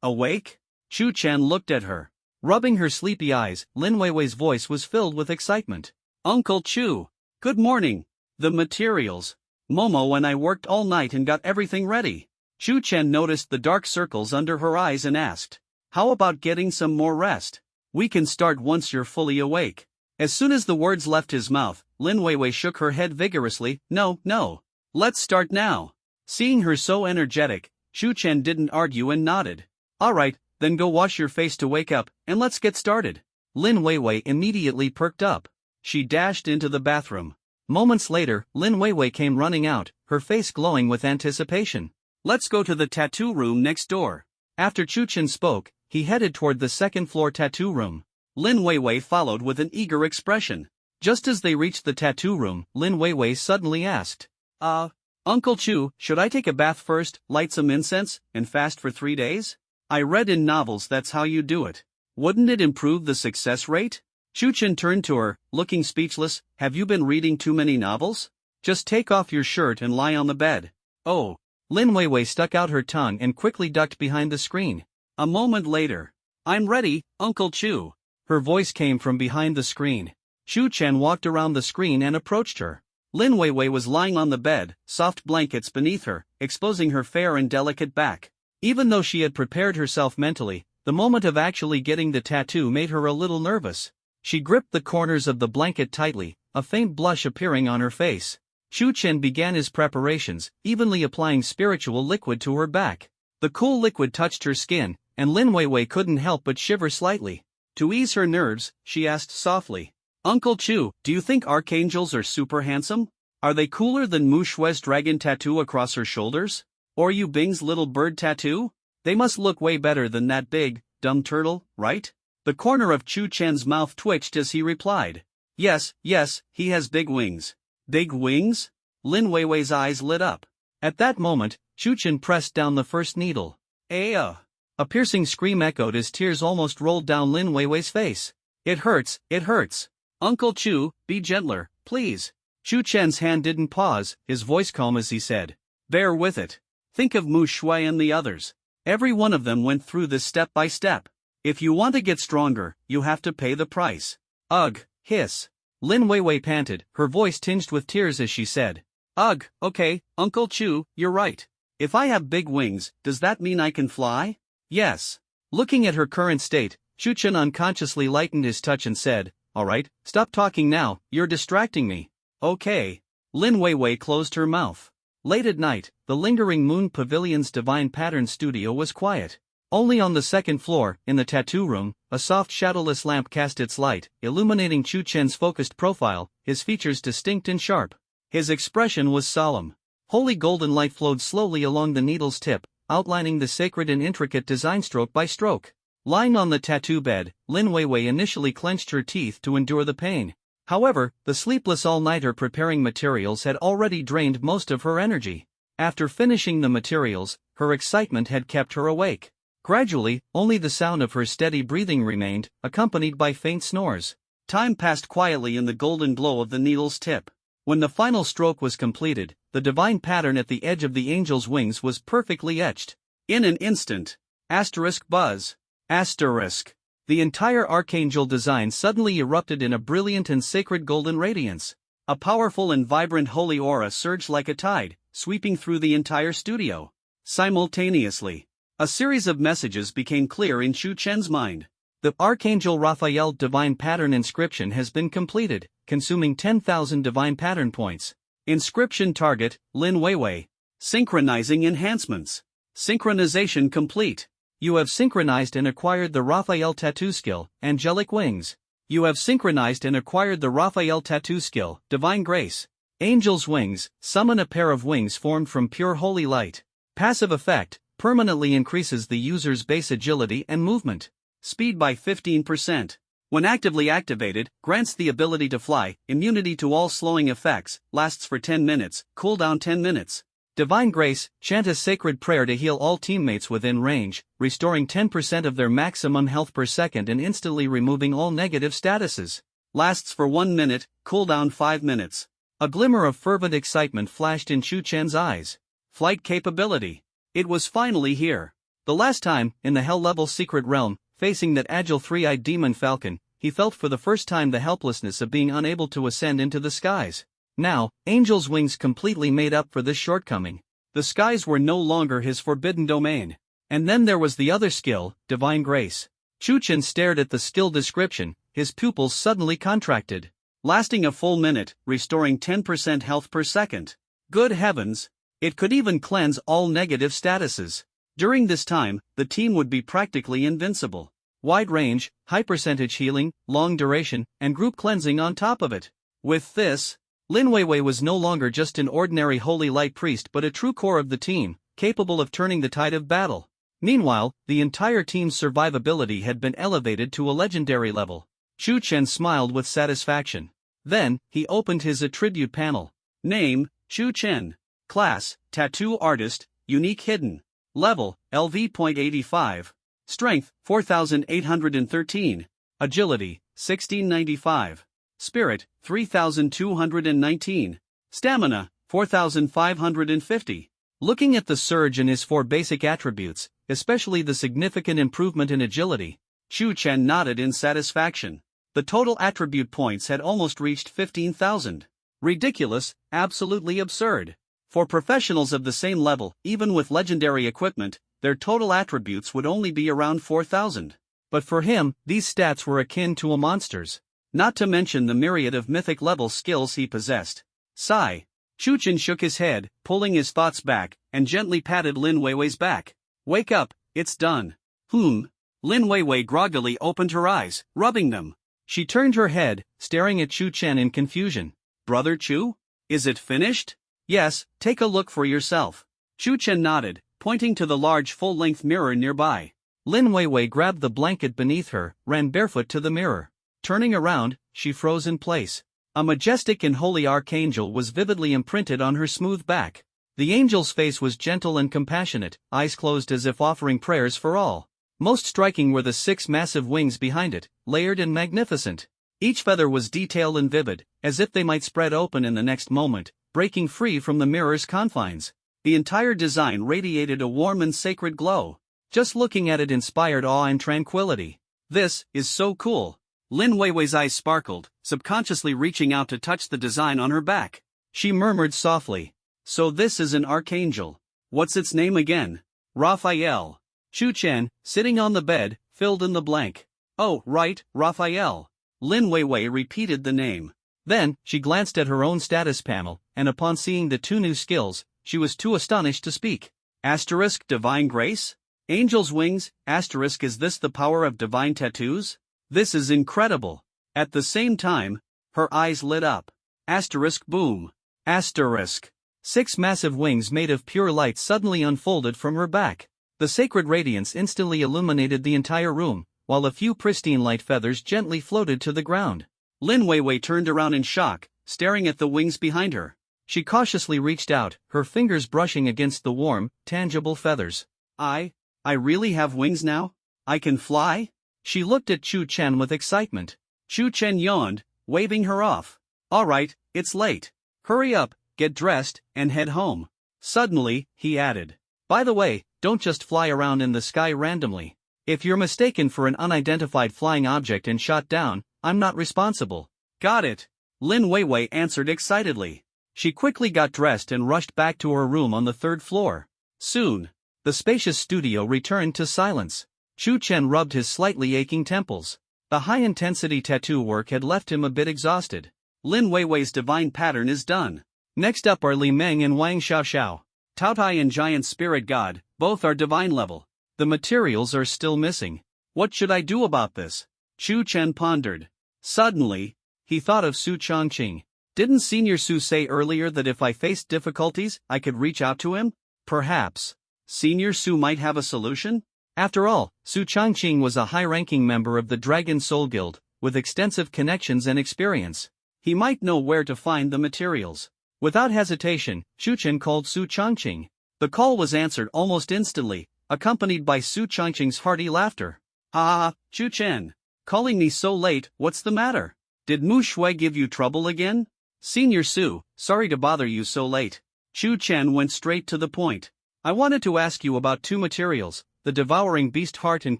Awake? Chu Chen looked at her. Rubbing her sleepy eyes, Lin Weiwei's voice was filled with excitement. Uncle Chu! Good morning! The materials. Momo and I worked all night and got everything ready. Chu Chen noticed the dark circles under her eyes and asked, how about getting some more rest? We can start once you're fully awake. As soon as the words left his mouth, Lin Weiwei shook her head vigorously. No. Let's start now. Seeing her so energetic, Chu Chen didn't argue and nodded. Alright, then go wash your face to wake up, and let's get started. Lin Weiwei immediately perked up. She dashed into the bathroom. Moments later, Lin Weiwei came running out, her face glowing with anticipation. Let's go to the tattoo room next door. After Chu Chen spoke, he headed toward the second-floor tattoo room. Lin Weiwei followed with an eager expression. Just as they reached the tattoo room, Lin Weiwei suddenly asked, Uncle Chu, should I take a bath first, light some incense, and fast for 3 days? I read in novels that's how you do it. Wouldn't it improve the success rate? Chu Chen turned to her, looking speechless. Have you been reading too many novels? Just take off your shirt and lie on the bed. Oh. Lin Weiwei stuck out her tongue and quickly ducked behind the screen. A moment later. I'm ready, Uncle Chu. Her voice came from behind the screen. Chu Chen walked around the screen and approached her. Lin Weiwei was lying on the bed, soft blankets beneath her, exposing her fair and delicate back. Even though she had prepared herself mentally, the moment of actually getting the tattoo made her a little nervous. She gripped the corners of the blanket tightly, a faint blush appearing on her face. Chu Chen began his preparations, evenly applying spiritual liquid to her back. The cool liquid touched her skin, and Lin Weiwei couldn't help but shiver slightly. To ease her nerves, she asked softly, Uncle Chu, do you think archangels are super handsome? Are they cooler than Mu Shui's dragon tattoo across her shoulders? Or Yu Bing's little bird tattoo? They must look way better than that big, dumb turtle, right? The corner of Chu Chen's mouth twitched as he replied. Yes, he has big wings. Big wings? Lin Weiwei's eyes lit up. At that moment, Chu Chen pressed down the first needle. A piercing scream echoed as tears almost rolled down Lin Weiwei's face. It hurts. Uncle Chu, be gentler, please. Chu Chen's hand didn't pause, his voice calm as he said. Bear with it. Think of Mu Shui and the others. Every one of them went through this step by step. If you want to get stronger, you have to pay the price. Ugh, hiss. Lin Weiwei panted, her voice tinged with tears as she said. Ugh, okay, Uncle Chu, you're right. If I have big wings, does that mean I can fly? Yes. Looking at her current state, Chu Chen unconsciously lightened his touch and said, Alright, stop talking now, you're distracting me. Okay. Lin Weiwei closed her mouth. Late at night, the lingering Moon Pavilion's Divine Pattern studio was quiet. Only on the second floor, in the tattoo room, a soft shadowless lamp cast its light, illuminating Chu Chen's focused profile, his features distinct and sharp. His expression was solemn. Holy golden light flowed slowly along the needle's tip, outlining the sacred and intricate design stroke by stroke. Lying on the tattoo bed, Lin Weiwei initially clenched her teeth to endure the pain. However, the sleepless all-nighter preparing materials had already drained most of her energy. After finishing the materials, her excitement had kept her awake. Gradually, only the sound of her steady breathing remained, accompanied by faint snores. Time passed quietly in the golden glow of the needle's tip. When the final stroke was completed, the divine pattern at the edge of the angel's wings was perfectly etched. In an instant. Buzz. The entire archangel design suddenly erupted in a brilliant and sacred golden radiance. A powerful and vibrant holy aura surged like a tide, sweeping through the entire studio. Simultaneously, a series of messages became clear in Chu Chen's mind. The Archangel Raphael Divine Pattern inscription has been completed, consuming 10,000 Divine Pattern points. Inscription target, Lin Weiwei. Synchronizing enhancements. Synchronization complete. You have synchronized and acquired the Raphael tattoo skill, Angelic Wings. You have synchronized and acquired the Raphael tattoo skill, Divine Grace. Angel's Wings, summon a pair of wings formed from pure holy light. Passive effect, permanently increases the user's base agility and movement speed by 15%. When actively activated, grants the ability to fly, immunity to all slowing effects, lasts for 10 minutes, cooldown 10 minutes. Divine Grace, chant a sacred prayer to heal all teammates within range, restoring 10% of their maximum health per second and instantly removing all negative statuses. Lasts for 1 minute, cooldown 5 minutes. A glimmer of fervent excitement flashed in Chu Chen's eyes. Flight capability. It was finally here. The last time, in the Hell-level secret realm, facing that agile three-eyed demon falcon, he felt for the first time the helplessness of being unable to ascend into the skies. Now, Angel's wings completely made up for this shortcoming. The skies were no longer his forbidden domain. And then there was the other skill, Divine Grace. Chu Chen stared at the skill description, his pupils suddenly contracted. Lasting a full minute, restoring 10% health per second. Good heavens! It could even cleanse all negative statuses. During this time, the team would be practically invincible. Wide range, high percentage healing, long duration, and group cleansing on top of it. With this, Lin Weiwei was no longer just an ordinary holy light priest but a true core of the team, capable of turning the tide of battle. Meanwhile, the entire team's survivability had been elevated to a legendary level. Chu Chen smiled with satisfaction. Then, he opened his attribute panel. Name, Chu Chen. Class, Tattoo Artist, Unique Hidden. Level, LV.85. Strength, 4,813. Agility, 1695. Spirit, 3,219. Stamina, 4,550. Looking at the surge in his 4 basic attributes, especially the significant improvement in agility, Chu Chen nodded in satisfaction. The total attribute points had almost reached 15,000. Ridiculous, absolutely absurd. For professionals of the same level, even with legendary equipment, their total attributes would only be around 4,000. But for him, these stats were akin to a monster's. Not to mention the myriad of mythic-level skills he possessed. Sigh. Chu Chen shook his head, pulling his thoughts back, and gently patted Lin Weiwei's back. Wake up, it's done. Lin Weiwei groggily opened her eyes, rubbing them. She turned her head, staring at Chu Chen in confusion. Brother Chu? Is it finished? Yes, take a look for yourself. Chu Chen nodded, pointing to the large full-length mirror nearby. Lin Weiwei grabbed the blanket beneath her, ran barefoot to the mirror. Turning around, she froze in place. A majestic and holy archangel was vividly imprinted on her smooth back. The angel's face was gentle and compassionate, eyes closed as if offering prayers for all. Most striking were the 6 massive wings behind it, layered and magnificent. Each feather was detailed and vivid, as if they might spread open in the next moment, breaking free from the mirror's confines. The entire design radiated a warm and sacred glow. Just looking at it inspired awe and tranquility. This is so cool. Lin Weiwei's eyes sparkled, subconsciously reaching out to touch the design on her back. She murmured softly. So this is an archangel. What's its name again? Raphael. Chu Chen, sitting on the bed, filled in the blank. Oh, right, Raphael. Lin Weiwei repeated the name. Then, she glanced at her own status panel, and upon seeing the 2 new skills, she was too astonished to speak. Asterisk Divine Grace? Angel's Wings, asterisk is this the power of divine tattoos? This is incredible. At the same time, her eyes lit up. Asterisk boom. Asterisk. 6 massive wings made of pure light suddenly unfolded from her back. The sacred radiance instantly illuminated the entire room, while a few pristine light feathers gently floated to the ground. Lin Weiwei turned around in shock, staring at the wings behind her. She cautiously reached out, her fingers brushing against the warm, tangible feathers. I really have wings now? I can fly? She looked at Chu Chen with excitement. Chu Chen yawned, waving her off. Alright, it's late. Hurry up, get dressed, and head home. Suddenly, he added. By the way, don't just fly around in the sky randomly. If you're mistaken for an unidentified flying object and shot down, I'm not responsible. Got it. Lin Weiwei answered excitedly. She quickly got dressed and rushed back to her room on the 3rd floor. Soon, the spacious studio returned to silence. Chu Chen rubbed his slightly aching temples. The high-intensity tattoo work had left him a bit exhausted. Lin Weiwei's divine pattern is done. Next up are Li Meng and Wang Xiaoxiao. Taotai and Giant Spirit God, both are divine level. The materials are still missing. What should I do about this? Chu Chen pondered. Suddenly, he thought of Su Chongqing. Didn't Senior Su say earlier that if I faced difficulties, I could reach out to him? Perhaps Senior Su might have a solution? After all, Su Chongqing was a high-ranking member of the Dragon Soul Guild, with extensive connections and experience. He might know where to find the materials. Without hesitation, Shu Chen called Su Changqing. The call was answered almost instantly, accompanied by Su Changqing's hearty laughter. Ha ha ha, Shu Chen. Calling me so late, what's the matter? Did Mu Shui give you trouble again? Senior Su, sorry to bother you so late. Shu Chen went straight to the point. I wanted to ask you about two materials, the Devouring Beast Heart and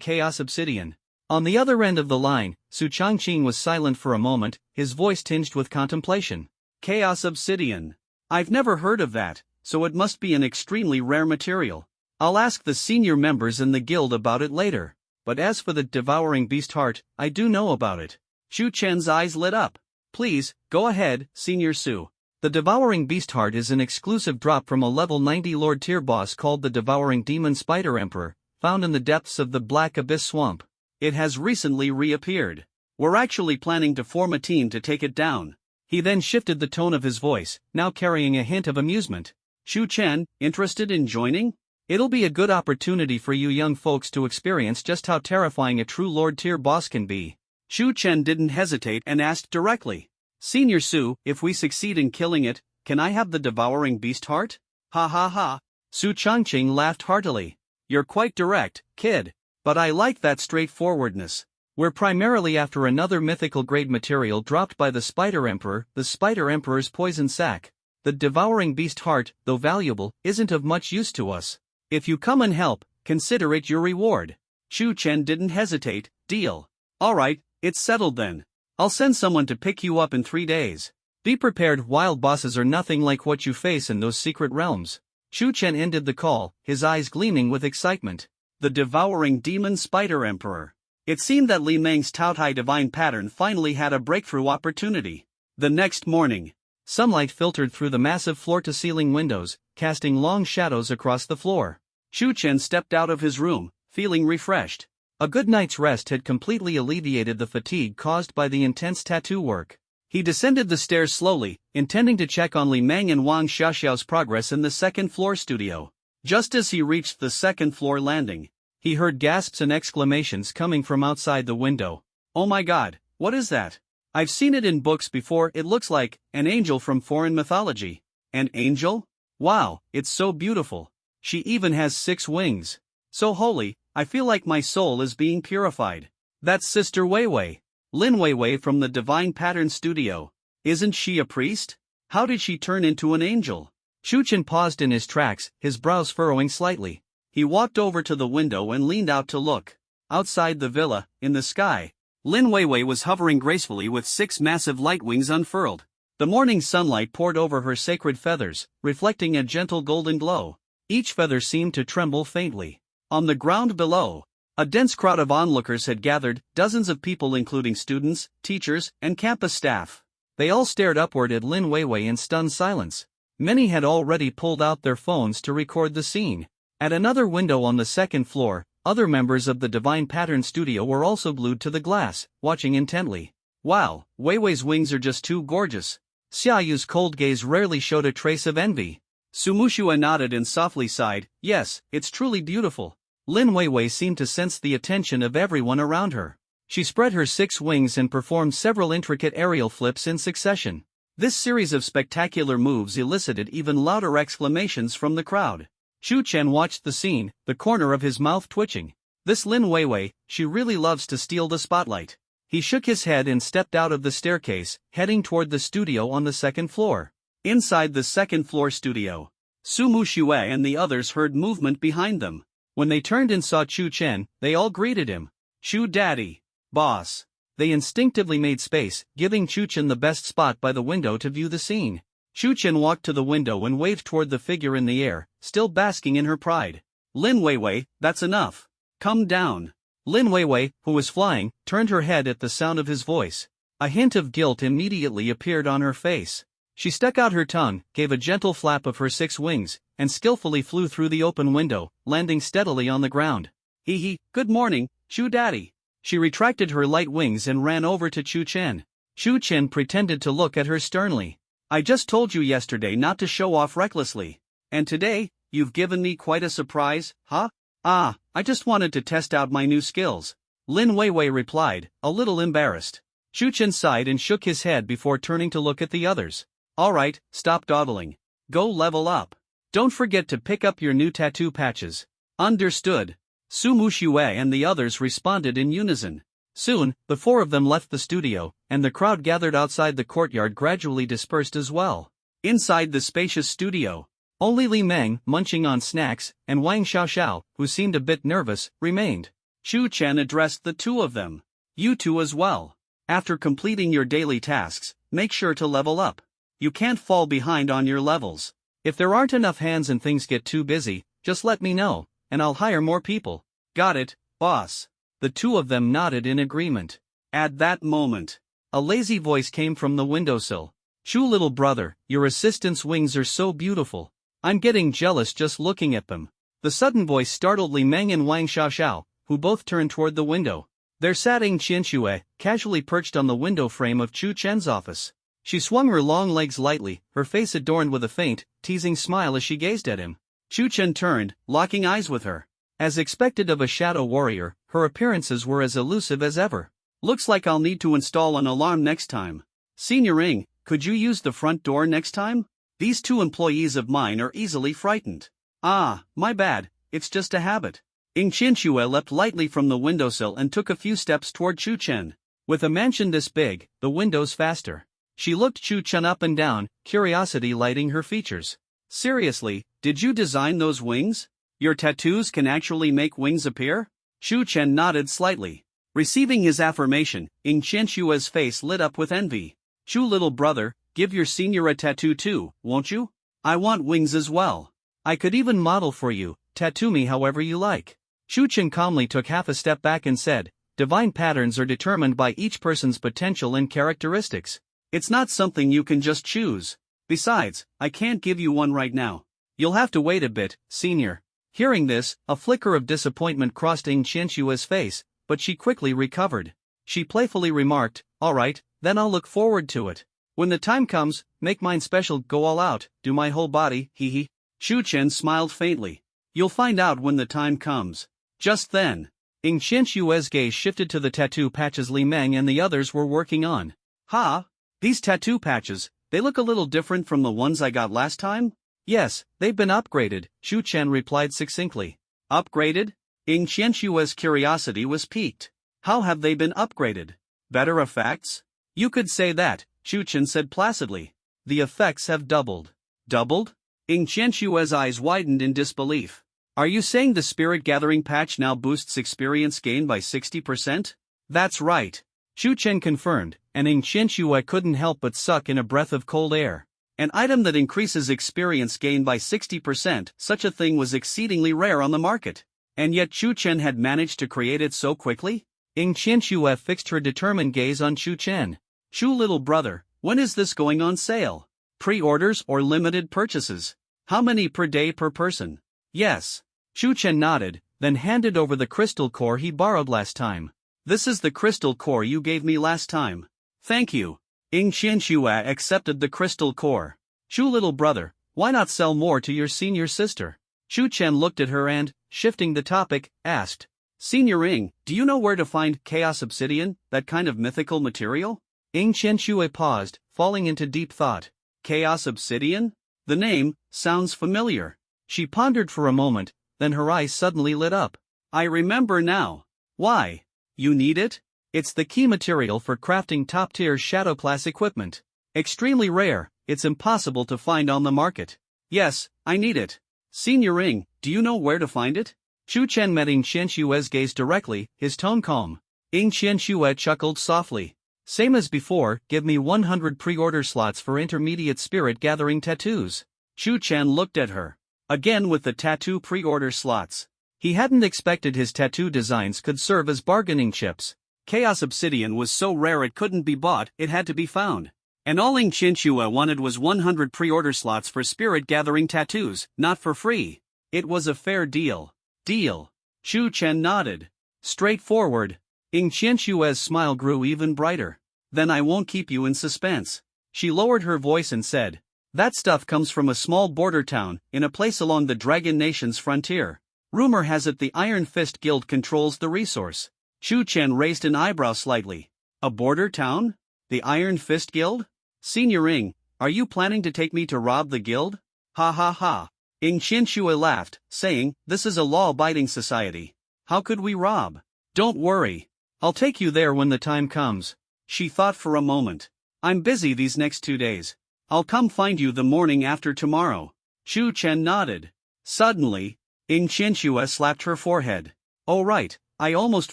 Chaos Obsidian. On the other end of the line, Su Changqing was silent for a moment, his voice tinged with contemplation. Chaos Obsidian. I've never heard of that, so it must be an extremely rare material. I'll ask the senior members in the guild about it later. But as for the Devouring Beast Heart, I do know about it. Shu Chen's eyes lit up. Please, go ahead, Senior Su. The Devouring Beast Heart is an exclusive drop from a level 90 Lord tier boss called the Devouring Demon Spider Emperor, found in the depths of the Black Abyss Swamp. It has recently reappeared. We're actually planning to form a team to take it down. He then shifted the tone of his voice, now carrying a hint of amusement. Shu Chen, interested in joining? It'll be a good opportunity for you young folks to experience just how terrifying a true Lord tier boss can be. Shu Chen didn't hesitate and asked directly. Senior Su, if we succeed in killing it, can I have the Devouring Beast Heart? Ha ha ha. Su Changqing laughed heartily. You're quite direct, kid. But I like that straightforwardness. We're primarily after another mythical grade material dropped by the Spider Emperor, the Spider Emperor's poison sac. The Devouring Beast Heart, though valuable, isn't of much use to us. If you come and help, consider it your reward. Shu Chen didn't hesitate. Deal. Alright, it's settled then. I'll send someone to pick you up in 3 days. Be prepared, wild bosses are nothing like what you face in those secret realms. Shu Chen ended the call, his eyes gleaming with excitement. The Devouring Demon Spider Emperor. It seemed that Li Meng's Taotai divine pattern finally had a breakthrough opportunity. The next morning, sunlight filtered through the massive floor-to-ceiling windows, casting long shadows across the floor. Shu Chen stepped out of his room, feeling refreshed. A good night's rest had completely alleviated the fatigue caused by the intense tattoo work. He descended the stairs slowly, intending to check on Li Meng and Wang Xiaoxiao's progress in the second-floor studio. Just as he reached the second-floor landing, he heard gasps and exclamations coming from outside the window. Oh my god, what is that? I've seen it in books before. It looks like an angel from foreign mythology. An angel? Wow, it's so beautiful. She even has 6 wings. So holy, I feel like my soul is being purified. That's Sister Weiwei. Lin Weiwei from the Divine Pattern Studio. Isn't she a priest? How did she turn into an angel? Shu Chen paused in his tracks, his brows furrowing slightly. He walked over to the window and leaned out to look. Outside the villa, in the sky, Lin Weiwei was hovering gracefully with 6 massive light wings unfurled. The morning sunlight poured over her sacred feathers, reflecting a gentle golden glow. Each feather seemed to tremble faintly. On the ground below, a dense crowd of onlookers had gathered, dozens of people including students, teachers, and campus staff. They all stared upward at Lin Weiwei in stunned silence. Many had already pulled out their phones to record the scene. At another window on the second floor, other members of the Divine Pattern Studio were also glued to the glass, watching intently. Wow, Weiwei's wings are just too gorgeous. Xia Yu's cold gaze rarely showed a trace of envy. Su Muxue nodded and softly sighed. Yes, it's truly beautiful. Lin Weiwei seemed to sense the attention of everyone around her. She spread her 6 wings and performed several intricate aerial flips in succession. This series of spectacular moves elicited even louder exclamations from the crowd. Shu Chen watched the scene, the corner of his mouth twitching. This Lin Weiwei, she really loves to steal the spotlight. He shook his head and stepped out of the staircase, heading toward the studio on the second floor. Inside the second-floor studio, Su Muxue and the others heard movement behind them. When they turned and saw Shu Chen, they all greeted him. Shu Daddy. Boss. They instinctively made space, giving Shu Chen the best spot by the window to view the scene. Shu Chen walked to the window and waved toward the figure in the air, still basking in her pride. Lin Weiwei, that's enough. Come down. Lin Weiwei, who was flying, turned her head at the sound of his voice. A hint of guilt immediately appeared on her face. She stuck out her tongue, gave a gentle flap of her 6 wings, and skillfully flew through the open window, landing steadily on the ground. Hee hee, good morning, Shu Daddy. She retracted her light wings and ran over to Shu Chen. Shu Chen pretended to look at her sternly. I just told you yesterday not to show off recklessly. And today, you've given me quite a surprise, huh? Ah, I just wanted to test out my new skills. Lin Weiwei replied, a little embarrassed. Shu Chen sighed and shook his head before turning to look at the others. Alright, stop dawdling. Go level up. Don't forget to pick up your new tattoo patches. Understood. Su Muxue and the others responded in unison. Soon, the four of them left the studio, and the crowd gathered outside the courtyard gradually dispersed as well. Inside the spacious studio, only Li Meng, munching on snacks, and Wang Xiaoxiao, who seemed a bit nervous, remained. Chu Chen addressed the two of them. You two as well. After completing your daily tasks, make sure to level up. You can't fall behind on your levels. If there aren't enough hands and things get too busy, just let me know, and I'll hire more people. Got it, boss. The two of them nodded in agreement. At that moment, a lazy voice came from the windowsill. Chu little brother, your assistant's wings are so beautiful. I'm getting jealous just looking at them. The sudden voice startled Li Meng and Wang Xiaoxiao, who both turned toward the window. There sat Ying Qianxue, casually perched on the window frame of Chu Chen's office. She swung her long legs lightly, her face adorned with a faint, teasing smile as she gazed at him. Chu Chen turned, locking eyes with her. As expected of a shadow warrior, her appearances were as elusive as ever. Looks like I'll need to install an alarm next time. Senior Ying, could you use the front door next time? These two employees of mine are easily frightened. Ah, my bad, it's just a habit. Ying Qianxue leapt lightly from the windowsill and took a few steps toward Chu Chen. With a mansion this big, the windows faster. She looked Chu Chen up and down, curiosity lighting her features. Seriously, did you design those wings? Your tattoos can actually make wings appear? Chu Chen nodded slightly. Receiving his affirmation, Ying Qianxue's face lit up with envy. Chu little brother, give your senior a tattoo too, won't you? I want wings as well. I could even model for you, tattoo me however you like. Chu Chen calmly took half a step back and said, divine patterns are determined by each person's potential and characteristics. It's not something you can just choose. Besides, I can't give you one right now. You'll have to wait a bit, senior. Hearing this, a flicker of disappointment crossed Ying Qianxue's face, but she quickly recovered. She playfully remarked, alright, then I'll look forward to it. When the time comes, make mine special, go all out, do my whole body, hee hee. Chu Chen smiled faintly. You'll find out when the time comes. Just then, Ying Qianxue's gaze shifted to the tattoo patches Li Meng and the others were working on. Ha! These tattoo patches, they look a little different from the ones I got last time? Yes, they've been upgraded, Chu Chen replied succinctly. Upgraded? Ying Qianxue's curiosity was piqued. How have they been upgraded? Better effects? You could say that, Chu Chen said placidly. The effects have doubled. Doubled? Ying Qianxue's eyes widened in disbelief. Are you saying the spirit gathering patch now boosts experience gain by 60%? That's right. Chu Chen confirmed, and Ying Qianxue couldn't help but suck in a breath of cold air. An item that increases experience gain by 60%, such a thing was exceedingly rare on the market. And yet Chu Chen had managed to create it so quickly? Ying Qianxue fixed her determined gaze on Chu Chen. Chu little brother, when is this going on sale? Pre-orders or limited purchases? How many per day per person? Yes. Chu Chen nodded, then handed over the crystal core he borrowed last time. This is the crystal core you gave me last time. Thank you. Ying Qianxue accepted the crystal core. Chu little brother, why not sell more to your senior sister? Chu Chen looked at her and, shifting the topic, asked. Senior Ying, do you know where to find chaos obsidian, that kind of mythical material? Ying Qianxue paused, falling into deep thought. Chaos obsidian? The name sounds familiar. She pondered for a moment, then her eyes suddenly lit up. I remember now. Why? You need it? It's the key material for crafting top-tier shadow class equipment. Extremely rare, it's impossible to find on the market. Yes, I need it. Senior Ying, do you know where to find it? Chu Chen met Ying Qianxue's gaze directly, his tone calm. Ying Qianxue chuckled softly. Same as before, give me 100 pre-order slots for intermediate spirit gathering tattoos. Chu Chen looked at her. Again with the tattoo pre-order slots. He hadn't expected his tattoo designs could serve as bargaining chips. Chaos obsidian was so rare it couldn't be bought, it had to be found. And all Ying Qianxue wanted was 100 pre-order slots for spirit gathering tattoos, not for free. It was a fair deal. Deal. Chu Chen nodded. Straightforward. Ying Qianxue's smile grew even brighter. Then I won't keep you in suspense. She lowered her voice and said. That stuff comes from a small border town, in a place along the Dragon Nation's frontier. Rumor has it the Iron Fist Guild controls the resource. Chu Chen raised an eyebrow slightly. A border town? The Iron Fist Guild? Senior Ying, Are you planning to take me to rob the guild? Ha ha ha. Ing Qianxue laughed, saying, this is a law-abiding society. How could we rob? Don't worry. I'll take you there when the time comes. She thought for a moment. I'm busy these next 2 days. I'll come find you the morning after tomorrow. Shu Chen nodded. Suddenly, Ing Qianxue slapped her forehead. Oh right, I almost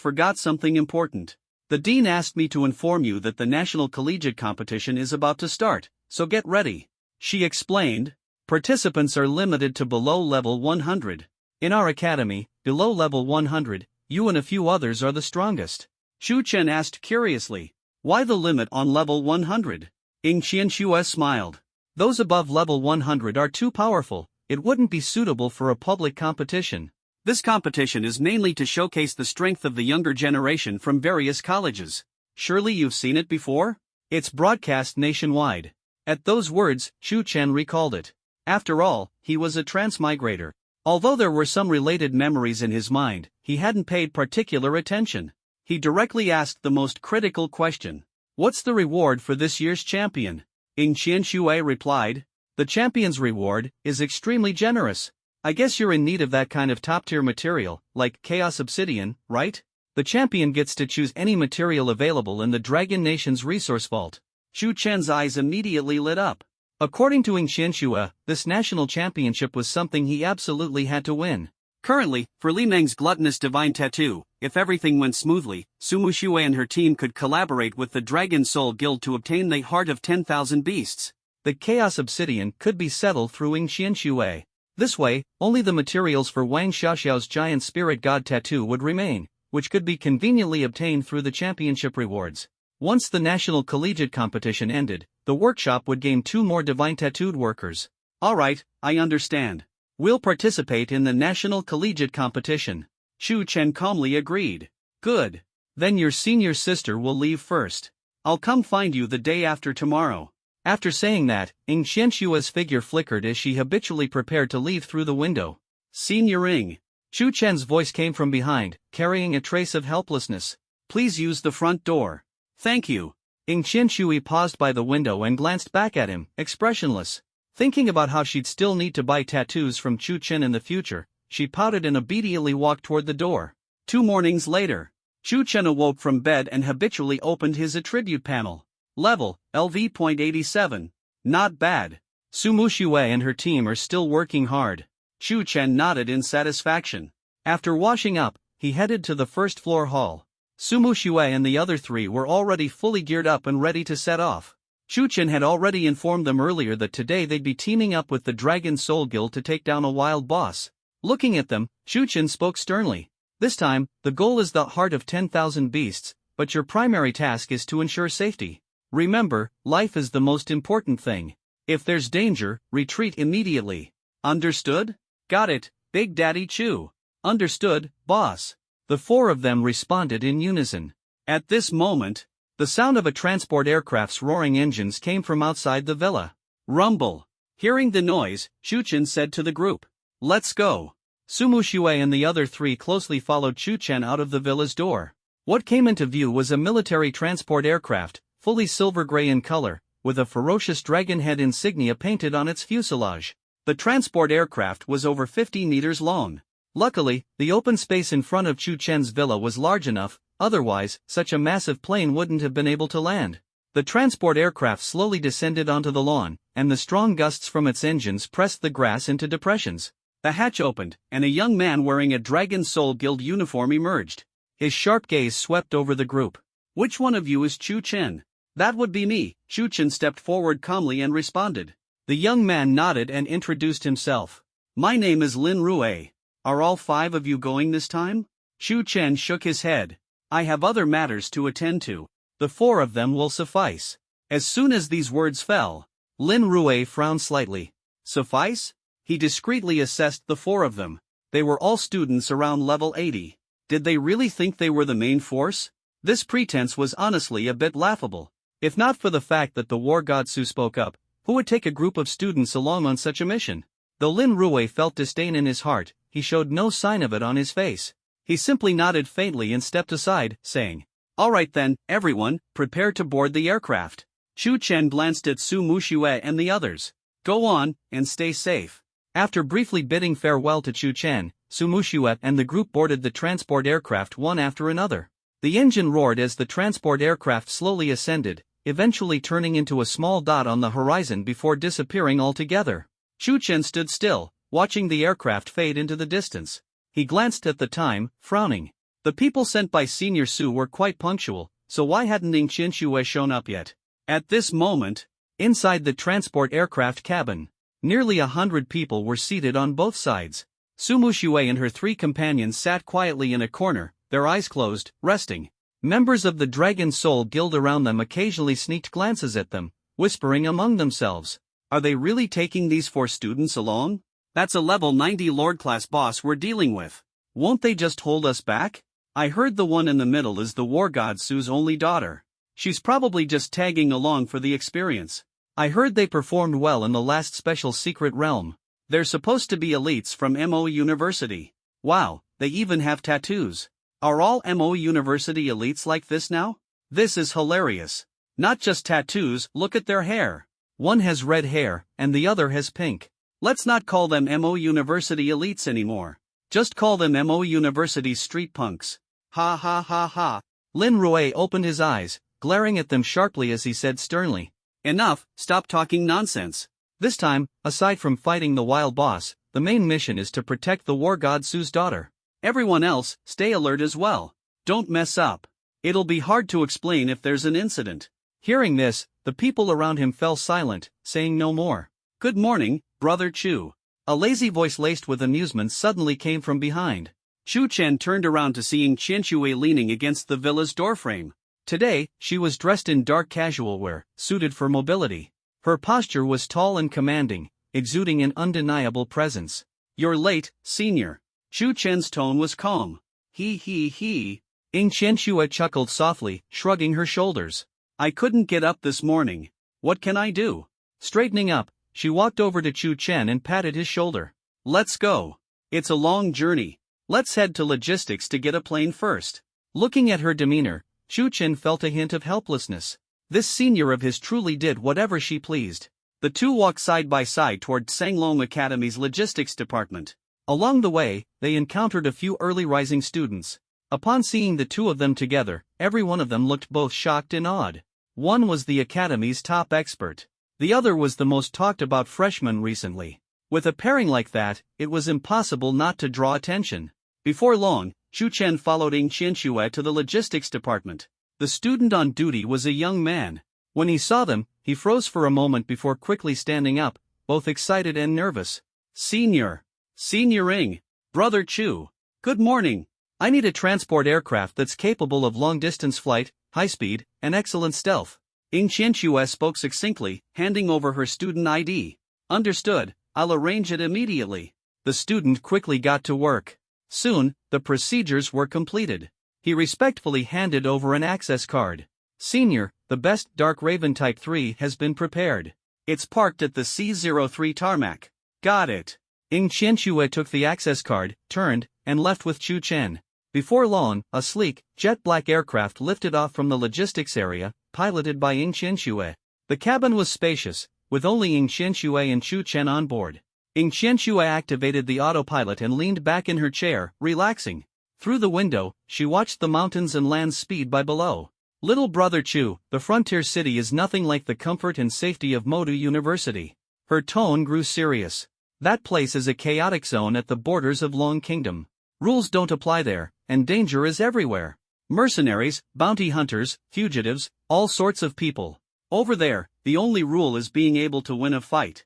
forgot something important. The dean asked me to inform you that the national collegiate competition is about to start, so get ready. She explained. Participants are limited to below level 100. In our academy, below level 100, you and a few others are the strongest. Shu Chen asked curiously. Why the limit on level 100? Ing Qianxue smiled. Those above level 100 are too powerful, it wouldn't be suitable for a public competition. This competition is mainly to showcase the strength of the younger generation from various colleges. Surely you've seen it before? It's broadcast nationwide. At those words, Shu Chen recalled it. After all, he was a transmigrator. Although there were some related memories in his mind, he hadn't paid particular attention. He directly asked the most critical question. What's the reward for this year's champion? Ing Qianxue replied. The champion's reward is extremely generous. I guess you're in need of that kind of top-tier material, like Chaos Obsidian, right? The champion gets to choose any material available in the Dragon Nation's resource vault. Shu Chen's eyes immediately lit up. According to Ing Qianxue, this national championship was something he absolutely had to win. Currently, for Li Meng's gluttonous divine tattoo, if everything went smoothly, Sumu Xue and her team could collaborate with the Dragon Soul Guild to obtain the Heart of 10,000 Beasts. The Chaos Obsidian could be settled through Ing Qianxue. This way, only the materials for Wang Xiaoxiao's giant spirit god tattoo would remain, which could be conveniently obtained through the championship rewards. Once the national collegiate competition ended, the workshop would gain 2 more divine tattooed workers. Alright, I understand. We'll participate in the national collegiate competition. Shu Chen calmly agreed. Good. Then your senior sister will leave first. I'll come find you the day after tomorrow. After saying that, Ing Qianxue's figure flickered as she habitually prepared to leave through the window. Senior Ing. Shu Chen's voice came from behind, carrying a trace of helplessness. Please use the front door. Thank you. Ing Qianxue paused by the window and glanced back at him, expressionless. Thinking about how she'd still need to buy tattoos from Shu Chen in the future, she pouted and obediently walked toward the door. 2 mornings later, Shu Chen awoke from bed and habitually opened his attribute panel. Level, LV.87. Not bad. Sumu Xue and her team are still working hard. Shu Chen nodded in satisfaction. After washing up, he headed to the first floor hall. Sumu Xue and the other 3 were already fully geared up and ready to set off. Shu Chen had already informed them earlier that today they'd be teaming up with the Dragon Soul Guild to take down a wild boss. Looking at them, Shu Chen spoke sternly. This time, the goal is the Heart of 10,000 Beasts, but your primary task is to ensure safety. Remember, life is the most important thing. If there's danger, retreat immediately. Understood? Got it, Big Daddy Chu. Understood, boss. The 4 of them responded in unison. At this moment, the sound of a transport aircraft's roaring engines came from outside the villa. Rumble. Hearing the noise, Shu Chen said to the group. Let's go. Sumu Xue and the other 3 closely followed Shu Chen out of the villa's door. What came into view was a military transport aircraft, fully silver gray in color, with a ferocious dragon head insignia painted on its fuselage. The transport aircraft was over 50 meters long. Luckily, the open space in front of Shu Chen's villa was large enough, otherwise, such a massive plane wouldn't have been able to land. The transport aircraft slowly descended onto the lawn, and the strong gusts from its engines pressed the grass into depressions. The hatch opened, and a young man wearing a Dragon Soul Guild uniform emerged. His sharp gaze swept over the group. Which one of you is Shu Chen? That would be me. Shu Chen stepped forward calmly and responded. The young man nodded and introduced himself. My name is Lin Rue. Are all 5 of you going this time? Shu Chen shook his head. I have other matters to attend to. The 4 of them will suffice. As soon as these words fell, Lin Rue frowned slightly. Suffice? He discreetly assessed the 4 of them. They were all students around level 80. Did they really think they were the main force? This pretense was honestly a bit laughable. If not for the fact that the war god Su spoke up, who would take a group of students along on such a mission? Though Lin Rue felt disdain in his heart, he showed no sign of it on his face. He simply nodded faintly and stepped aside, saying, All right then, everyone, prepare to board the aircraft. Chu Chen glanced at Su Muxue and the others. Go on, and stay safe. After briefly bidding farewell to Chu Chen, Su Muxue and the group boarded the transport aircraft one after another. The engine roared as the transport aircraft slowly ascended, eventually turning into a small dot on the horizon before disappearing altogether. Chu Chen stood still, watching the aircraft fade into the distance. He glanced at the time, frowning. The people sent by Senior Su were quite punctual, so why hadn't Ing Qianxue shown up yet? At this moment, inside the transport aircraft cabin, nearly 100 people were seated on both sides. Su Muxue and her 3 companions sat quietly in a corner, their eyes closed, resting. Members of the Dragon Soul Guild around them occasionally sneaked glances at them, whispering among themselves. Are they really taking these 4 students along? That's a level 90 Lord-class boss we're dealing with. Won't they just hold us back? I heard the one in the middle is the War God Su's only daughter. She's probably just tagging along for the experience. I heard they performed well in the last special secret realm. They're supposed to be elites from MO University. Wow, they even have tattoos. Are all MO University elites like this now? This is hilarious. Not just tattoos, look at their hair. One has red hair, and the other has pink. Let's not call them MO University elites anymore. Just call them MO University street punks. Ha ha ha ha. Lin Rui opened his eyes, glaring at them sharply as he said sternly. Enough, stop talking nonsense. This time, aside from fighting the wild boss, the main mission is to protect the War God Su's daughter. Everyone else, stay alert as well. Don't mess up. It'll be hard to explain if there's an incident. Hearing this, the people around him fell silent, saying no more. Good morning, Brother Chu. A lazy voice laced with amusement suddenly came from behind. Chu Chen turned around to seeing Qianxue leaning against the villa's doorframe. Today, she was dressed in dark casual wear, suited for mobility. Her posture was tall and commanding, exuding an undeniable presence. You're late, senior. Chu Chen's tone was calm. He. Ing Qianxue chuckled softly, shrugging her shoulders. I couldn't get up this morning. What can I do? Straightening up, she walked over to Chu Chen and patted his shoulder. Let's go. It's a long journey. Let's head to logistics to get a plane first. Looking at her demeanor, Chu Chen felt a hint of helplessness. This senior of his truly did whatever she pleased. The two walked side by side toward Sanglong Academy's logistics department. Along the way, they encountered a few early rising students. Upon seeing the two of them together, every one of them looked both shocked and awed. One was the academy's top expert. The other was the most talked about freshman recently. With a pairing like that, it was impossible not to draw attention. Before long, Chu Chen followed Ing Qianxue to the logistics department. The student on duty was a young man. When he saw them, he froze for a moment before quickly standing up, both excited and nervous. Senior Ing, Brother Chu. Good morning. I need a transport aircraft that's capable of long-distance flight, high speed, and excellent stealth. Ing Qianxue spoke succinctly, handing over her student ID. Understood, I'll arrange it immediately. The student quickly got to work. Soon, the procedures were completed. He respectfully handed over an access card. Senior, the best Dark Raven Type 3 has been prepared. It's parked at the C03 tarmac. Got it. Ing Qianxue took the access card, turned, and left with Chu Chen. Before long, a sleek, jet-black aircraft lifted off from the logistics area, piloted by Ing Qianxue. The cabin was spacious, with only Ing Qianxue and Chu Chen on board. Ing Qianxue activated the autopilot and leaned back in her chair, relaxing. Through the window, she watched the mountains and lands speed by below. Little Brother Chu, the frontier city is nothing like the comfort and safety of Modu University. Her tone grew serious. That place is a chaotic zone at the borders of Long Kingdom. Rules don't apply there, and danger is everywhere. Mercenaries, bounty hunters, fugitives, all sorts of people. Over there, the only rule is being able to win a fight.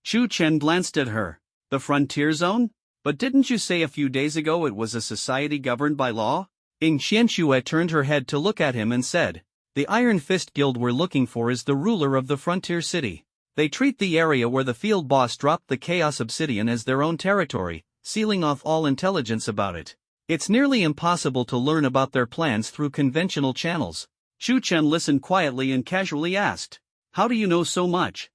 Chu Chen glanced at her. The frontier zone? But didn't you say a few days ago it was a society governed by law? Ing Qianxue turned her head to look at him and said, The Iron Fist Guild we're looking for is the ruler of the frontier city. They treat the area where the field boss dropped the Chaos Obsidian as their own territory, sealing off all intelligence about it. It's nearly impossible to learn about their plans through conventional channels. Chu Chen listened quietly and casually asked, How do you know so much?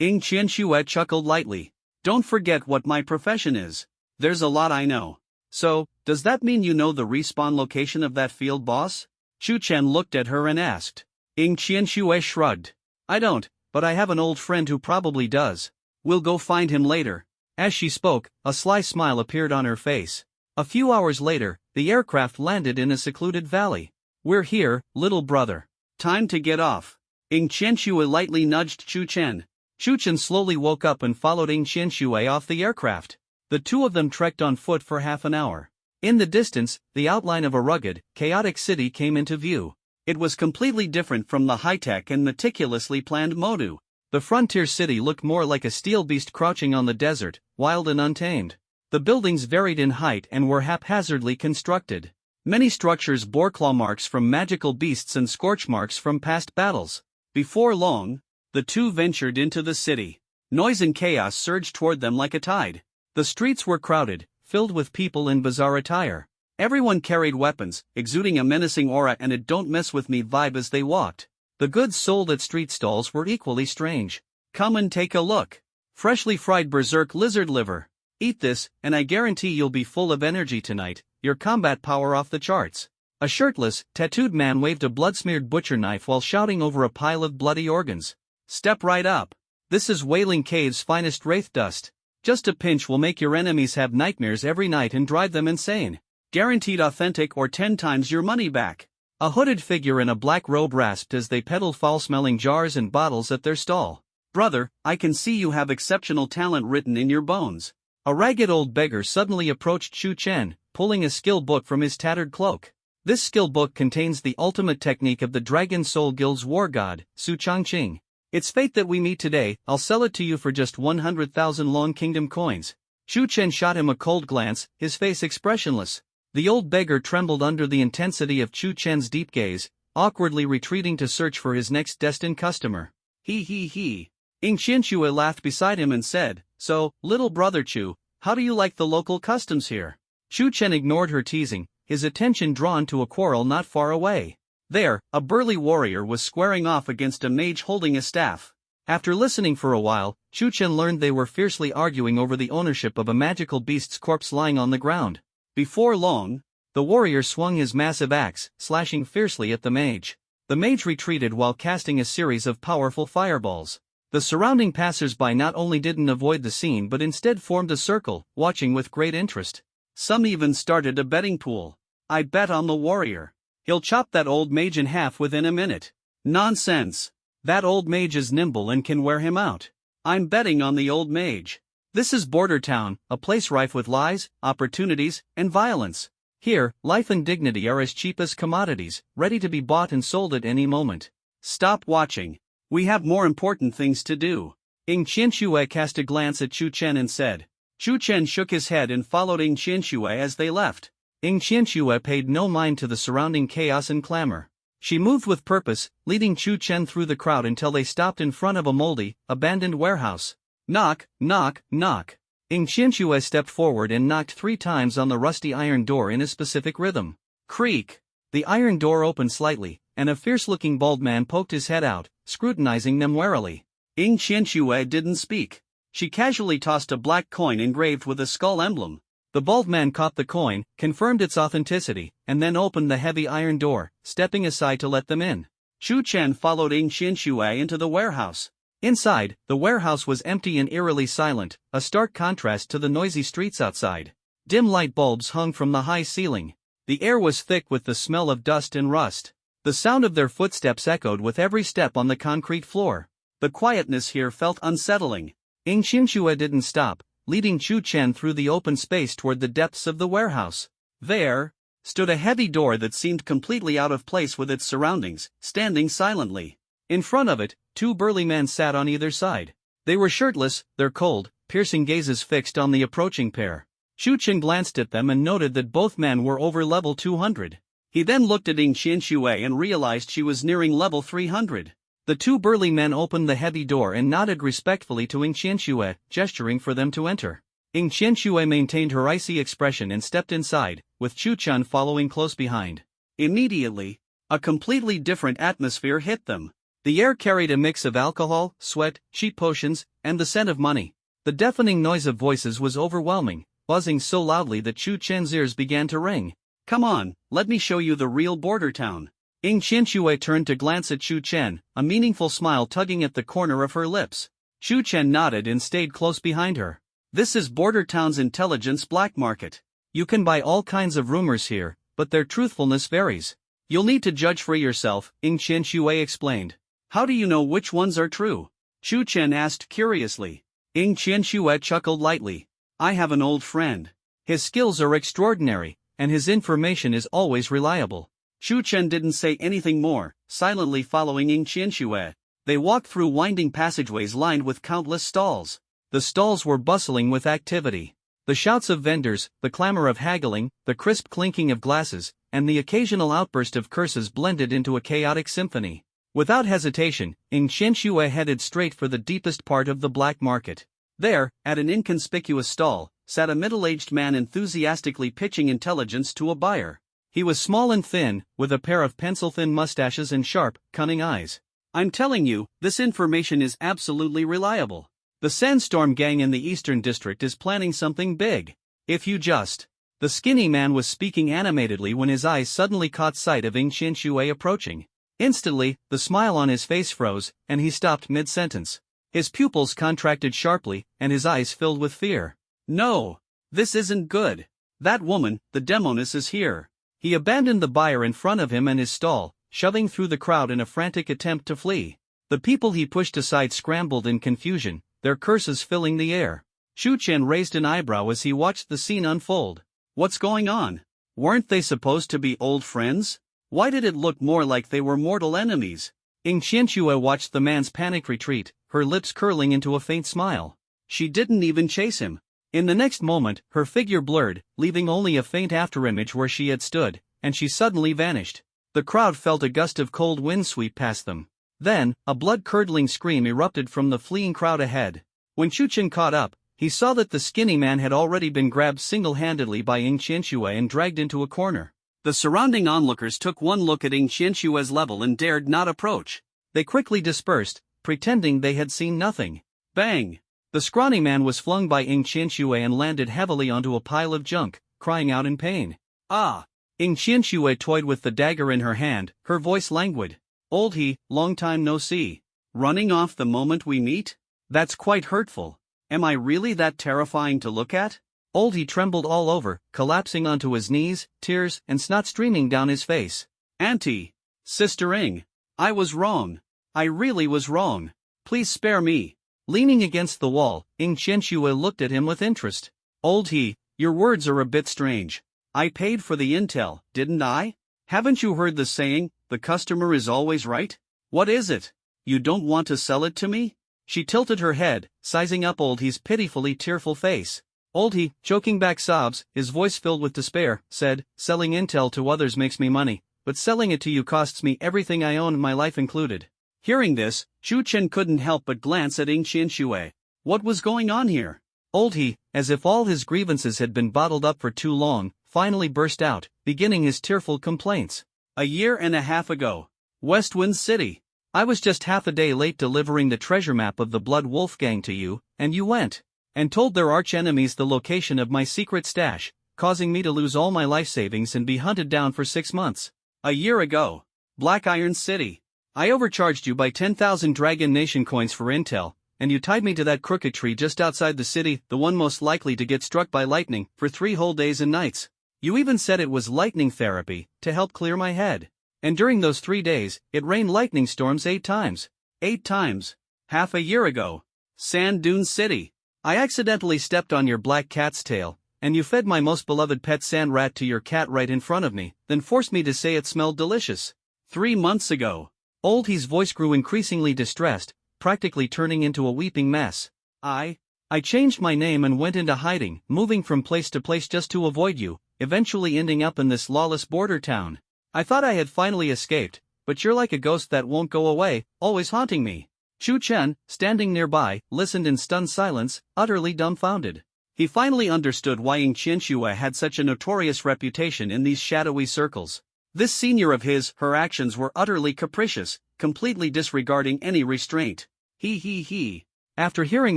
Ing Qianxue chuckled lightly. Don't forget what my profession is. There's a lot I know. So, does that mean you know the respawn location of that field boss? Chu Chen looked at her and asked. Ing Qianxue shrugged. I don't, but I have an old friend who probably does. We'll go find him later. As she spoke, a sly smile appeared on her face. A few hours later, the aircraft landed in a secluded valley. We're here, little brother. Time to get off. Ing Qianxue lightly nudged Chu Chen. Chu Chen slowly woke up and followed Ing Qianxue off the aircraft. The two of them trekked on foot for half an hour. In the distance, the outline of a rugged, chaotic city came into view. It was completely different from the high-tech and meticulously planned Modu. The frontier city looked more like a steel beast crouching on the desert, wild and untamed. The buildings varied in height and were haphazardly constructed. Many structures bore claw marks from magical beasts and scorch marks from past battles. Before long, the two ventured into the city. Noise and chaos surged toward them like a tide. The streets were crowded, filled with people in bizarre attire. Everyone carried weapons, exuding a menacing aura and a don't mess with me vibe as they walked. The goods sold at street stalls were equally strange. Come and take a look. Freshly fried berserk lizard liver. Eat this, and I guarantee you'll be full of energy tonight, your combat power off the charts. A shirtless, tattooed man waved a blood-smeared butcher knife while shouting over a pile of bloody organs. Step right up. This is Wailing Cave's finest wraith dust. Just a pinch will make your enemies have nightmares every night and drive them insane. Guaranteed authentic or 10 times your money back. A hooded figure in a black robe rasped as they peddled foul-smelling jars and bottles at their stall. Brother, I can see you have exceptional talent written in your bones. A ragged old beggar suddenly approached Chu Chen, pulling a skill book from his tattered cloak. This skill book contains the ultimate technique of the Dragon Soul Guild's war god, Su Changqing. It's fate that we meet today. I'll sell it to you for just 100,000 Long Kingdom coins. Chu Chen shot him a cold glance, his face expressionless. The old beggar trembled under the intensity of Chu Chen's deep gaze, awkwardly retreating to search for his next destined customer. He. Ing Qianxue laughed beside him and said, So, little brother Chu, how do you like the local customs here? Chu Chen ignored her teasing, his attention drawn to a quarrel not far away. There, a burly warrior was squaring off against a mage holding a staff. After listening for a while, Chu Chen learned they were fiercely arguing over the ownership of a magical beast's corpse lying on the ground. Before long, the warrior swung his massive axe, slashing fiercely at the mage. The mage retreated while casting a series of powerful fireballs. The surrounding passers-by not only didn't avoid the scene but instead formed a circle, watching with great interest. Some even started a betting pool. I bet on the warrior. He'll chop that old mage in half within a minute. Nonsense. That old mage is nimble and can wear him out. I'm betting on the old mage. This is Border Town, a place rife with lies, opportunities, and violence. Here, life and dignity are as cheap as commodities, ready to be bought and sold at any moment. Stop watching. We have more important things to do. Ing Qianxue cast a glance at Chu Chen and said. Chu Chen shook his head and followed Ing Qianxue as they left. Ing Qianxue paid no mind to the surrounding chaos and clamor. She moved with purpose, leading Chu Chen through the crowd until they stopped in front of a moldy, abandoned warehouse. Knock, knock, knock. Ing Qianxue stepped forward and knocked 3 times on the rusty iron door in a specific rhythm. Creak. The iron door opened slightly, and a fierce-looking bald man poked his head out, scrutinizing them warily. Ing Qianxue didn't speak. She casually tossed a black coin engraved with a skull emblem. The bald man caught the coin, confirmed its authenticity, and then opened the heavy iron door, stepping aside to let them in. Chu Chen followed Ing Qianxue into the warehouse. Inside, the warehouse was empty and eerily silent, a stark contrast to the noisy streets outside. Dim light bulbs hung from the high ceiling. The air was thick with the smell of dust and rust. The sound of their footsteps echoed with every step on the concrete floor. The quietness here felt unsettling. Ing Qianxue didn't stop, leading Chu Chen through the open space toward the depths of the warehouse. There stood a heavy door that seemed completely out of place with its surroundings, standing silently. In front of it, 2 burly men sat on either side. They were shirtless, their cold, piercing gazes fixed on the approaching pair. Chu Chen glanced at them and noted that both men were over level 200. He then looked at Ing Qianxue and realized she was nearing level 300. The 2 burly men opened the heavy door and nodded respectfully to Ing Qianxue, gesturing for them to enter. Ing Qianxue maintained her icy expression and stepped inside, with Chu Chen following close behind. Immediately, a completely different atmosphere hit them. The air carried a mix of alcohol, sweat, cheap potions, and the scent of money. The deafening noise of voices was overwhelming, buzzing so loudly that Chu Chen's ears began to ring. Come on, let me show you the real Border Town. Ing Qianxue turned to glance at Shu Chen, a meaningful smile tugging at the corner of her lips. Shu Chen nodded and stayed close behind her. This is Border Town's intelligence black market. You can buy all kinds of rumors here, but their truthfulness varies. You'll need to judge for yourself, Ing Qianxue explained. How do you know which ones are true? Shu Chen asked curiously. Ing Qianxue chuckled lightly. I have an old friend. His skills are extraordinary, and his information is always reliable. Shu Chen didn't say anything more, silently following Ing Qianxue. They walked through winding passageways lined with countless stalls. The stalls were bustling with activity. The shouts of vendors, the clamor of haggling, the crisp clinking of glasses, and the occasional outburst of curses blended into a chaotic symphony. Without hesitation, Ing Qianxue headed straight for the deepest part of the black market. There, at an inconspicuous stall, sat a middle-aged man enthusiastically pitching intelligence to a buyer. He was small and thin, with a pair of pencil-thin mustaches and sharp, cunning eyes. I'm telling you, this information is absolutely reliable. The Sandstorm Gang in the Eastern District is planning something big. If you just... The skinny man was speaking animatedly when his eyes suddenly caught sight of Ing Qianxue approaching. Instantly, the smile on his face froze, and he stopped mid-sentence. His pupils contracted sharply, and his eyes filled with fear. No! This isn't good. That woman, the Demoness, is here. He abandoned the buyer in front of him and his stall, shoving through the crowd in a frantic attempt to flee. The people he pushed aside scrambled in confusion, their curses filling the air. Shu Chen raised an eyebrow as he watched the scene unfold. What's going on? Weren't they supposed to be old friends? Why did it look more like they were mortal enemies? Ing Qianxue watched the man's panic retreat, her lips curling into a faint smile. She didn't even chase him. In the next moment, her figure blurred, leaving only a faint afterimage where she had stood, and she suddenly vanished. The crowd felt a gust of cold wind sweep past them. Then, a blood-curdling scream erupted from the fleeing crowd ahead. When Shu Chen caught up, he saw that the skinny man had already been grabbed single-handedly by Ing Qianxue and dragged into a corner. The surrounding onlookers took one look at Ing Qianxue's level and dared not approach. They quickly dispersed, pretending they had seen nothing. Bang! The scrawny man was flung by Ing Qianxue and landed heavily onto a pile of junk, crying out in pain. Ah! Ing Qianxue toyed with the dagger in her hand, her voice languid. Old he, long time no see. Running off the moment we meet? That's quite hurtful. Am I really that terrifying to look at? Old he trembled all over, collapsing onto his knees, tears and snot streaming down his face. Auntie! Sister Ing! I was wrong. I really was wrong. Please spare me. Leaning against the wall, Ing Qianxue looked at him with interest. Old he, your words are a bit strange. I paid for the intel, didn't I? Haven't you heard the saying, the customer is always right? What is it? You don't want to sell it to me? She tilted her head, sizing up Old he's pitifully tearful face. Old he, choking back sobs, his voice filled with despair, said, selling intel to others makes me money, but selling it to you costs me everything I own, my life included. Hearing this, Shu Chen couldn't help but glance at Ing Qianxue. What was going on here? Old he, as if all his grievances had been bottled up for too long, finally burst out, beginning his tearful complaints. A year and a half ago. Westwind City. I was just half a day late delivering the treasure map of the Blood Wolf Gang to you, and you went and told their arch-enemies the location of my secret stash, causing me to lose all my life savings and be hunted down for 6 months. A year ago. Black Iron City. I overcharged you by 10,000 Dragon Nation coins for intel, and you tied me to that crooked tree just outside the city, the one most likely to get struck by lightning, for 3 whole days and nights. You even said it was lightning therapy, to help clear my head. And during those 3 days, it rained lightning storms 8 times. 8 times. Half a year ago. Sand Dune City. I accidentally stepped on your black cat's tail, and you fed my most beloved pet sand rat to your cat right in front of me, then forced me to say it smelled delicious. 3 months ago. Old he's voice grew increasingly distressed, practically turning into a weeping mess. I changed my name and went into hiding, moving from place to place just to avoid you, eventually ending up in this lawless border town. I thought I had finally escaped, but you're like a ghost that won't go away, always haunting me. Shu Chen, standing nearby, listened in stunned silence, utterly dumbfounded. He finally understood why Ing Qianxue had such a notorious reputation in these shadowy circles. This senior of his, her actions were utterly capricious, completely disregarding any restraint. He. After hearing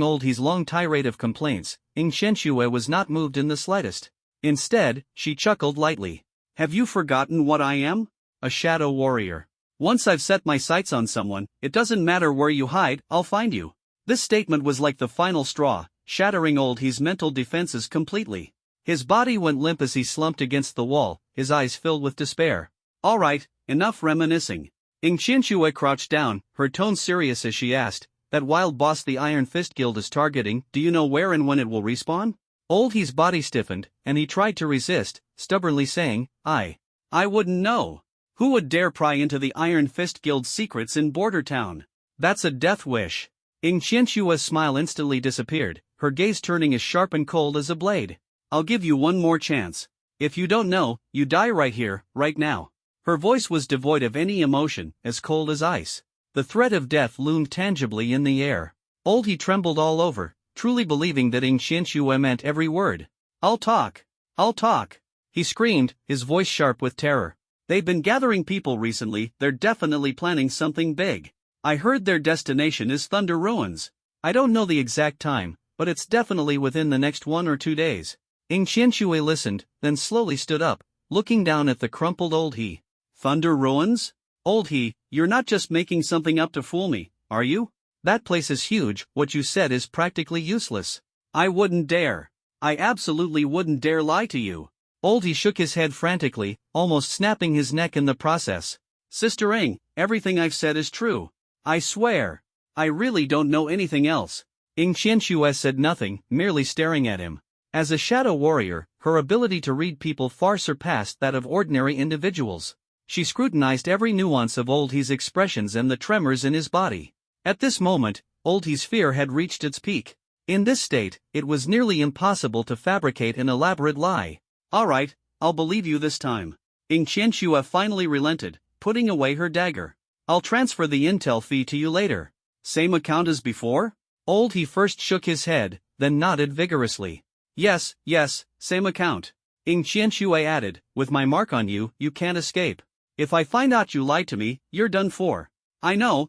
Old he's long tirade of complaints, Ing Qianxue was not moved in the slightest. Instead, she chuckled lightly. Have you forgotten what I am? a shadow warrior. Once I've set my sights on someone, it doesn't matter where you hide, I'll find you. This statement was like the final straw, shattering Old He's mental defenses completely. His body went limp as he slumped against the wall, his eyes filled with despair. Alright, enough reminiscing. Ing Qianxue crouched down, her tone serious as she asked, that wild boss the Iron Fist Guild is targeting, do you know where and when it will respawn? Old He's body stiffened, and he tried to resist, stubbornly saying, I wouldn't know. Who would dare pry into the Iron Fist Guild's secrets in Border Town? That's a death wish. Ing Qianxue's smile instantly disappeared, her gaze turning as sharp and cold as a blade. I'll give you one more chance. If you don't know, you die right here, right now. Her voice was devoid of any emotion, as cold as ice. The threat of death loomed tangibly in the air. Old He trembled all over, truly believing that Ing Qianxue meant every word. I'll talk. I'll talk. He screamed, his voice sharp with terror. They've been gathering people recently, they're definitely planning something big. I heard their destination is Thunder Ruins. I don't know the exact time, but it's definitely within the next 1 or 2 days. Ing Qianxue listened, then slowly stood up, looking down at the crumpled Old He. Thunder Ruins? Old He, you're not just making something up to fool me, are you? That place is huge, what you said is practically useless. I wouldn't dare. I absolutely wouldn't dare lie to you. Old He shook his head frantically, almost snapping his neck in the process. Sister Ing, everything I've said is true. I swear. I really don't know anything else. Ing Qianxue said nothing, merely staring at him. As a shadow warrior, her ability to read people far surpassed that of ordinary individuals. She scrutinized every nuance of Old He's expressions and the tremors in his body. At this moment, Old He's fear had reached its peak. In this state, it was nearly impossible to fabricate an elaborate lie. Alright, I'll believe you this time. Ing Qianxue finally relented, putting away her dagger. I'll transfer the intel fee to you later. Same account as before? Old He first shook his head, then nodded vigorously. Yes, same account. Ing Qianxue added, with my mark on you, you can't escape. If I find out you lied to me, you're done for. I know.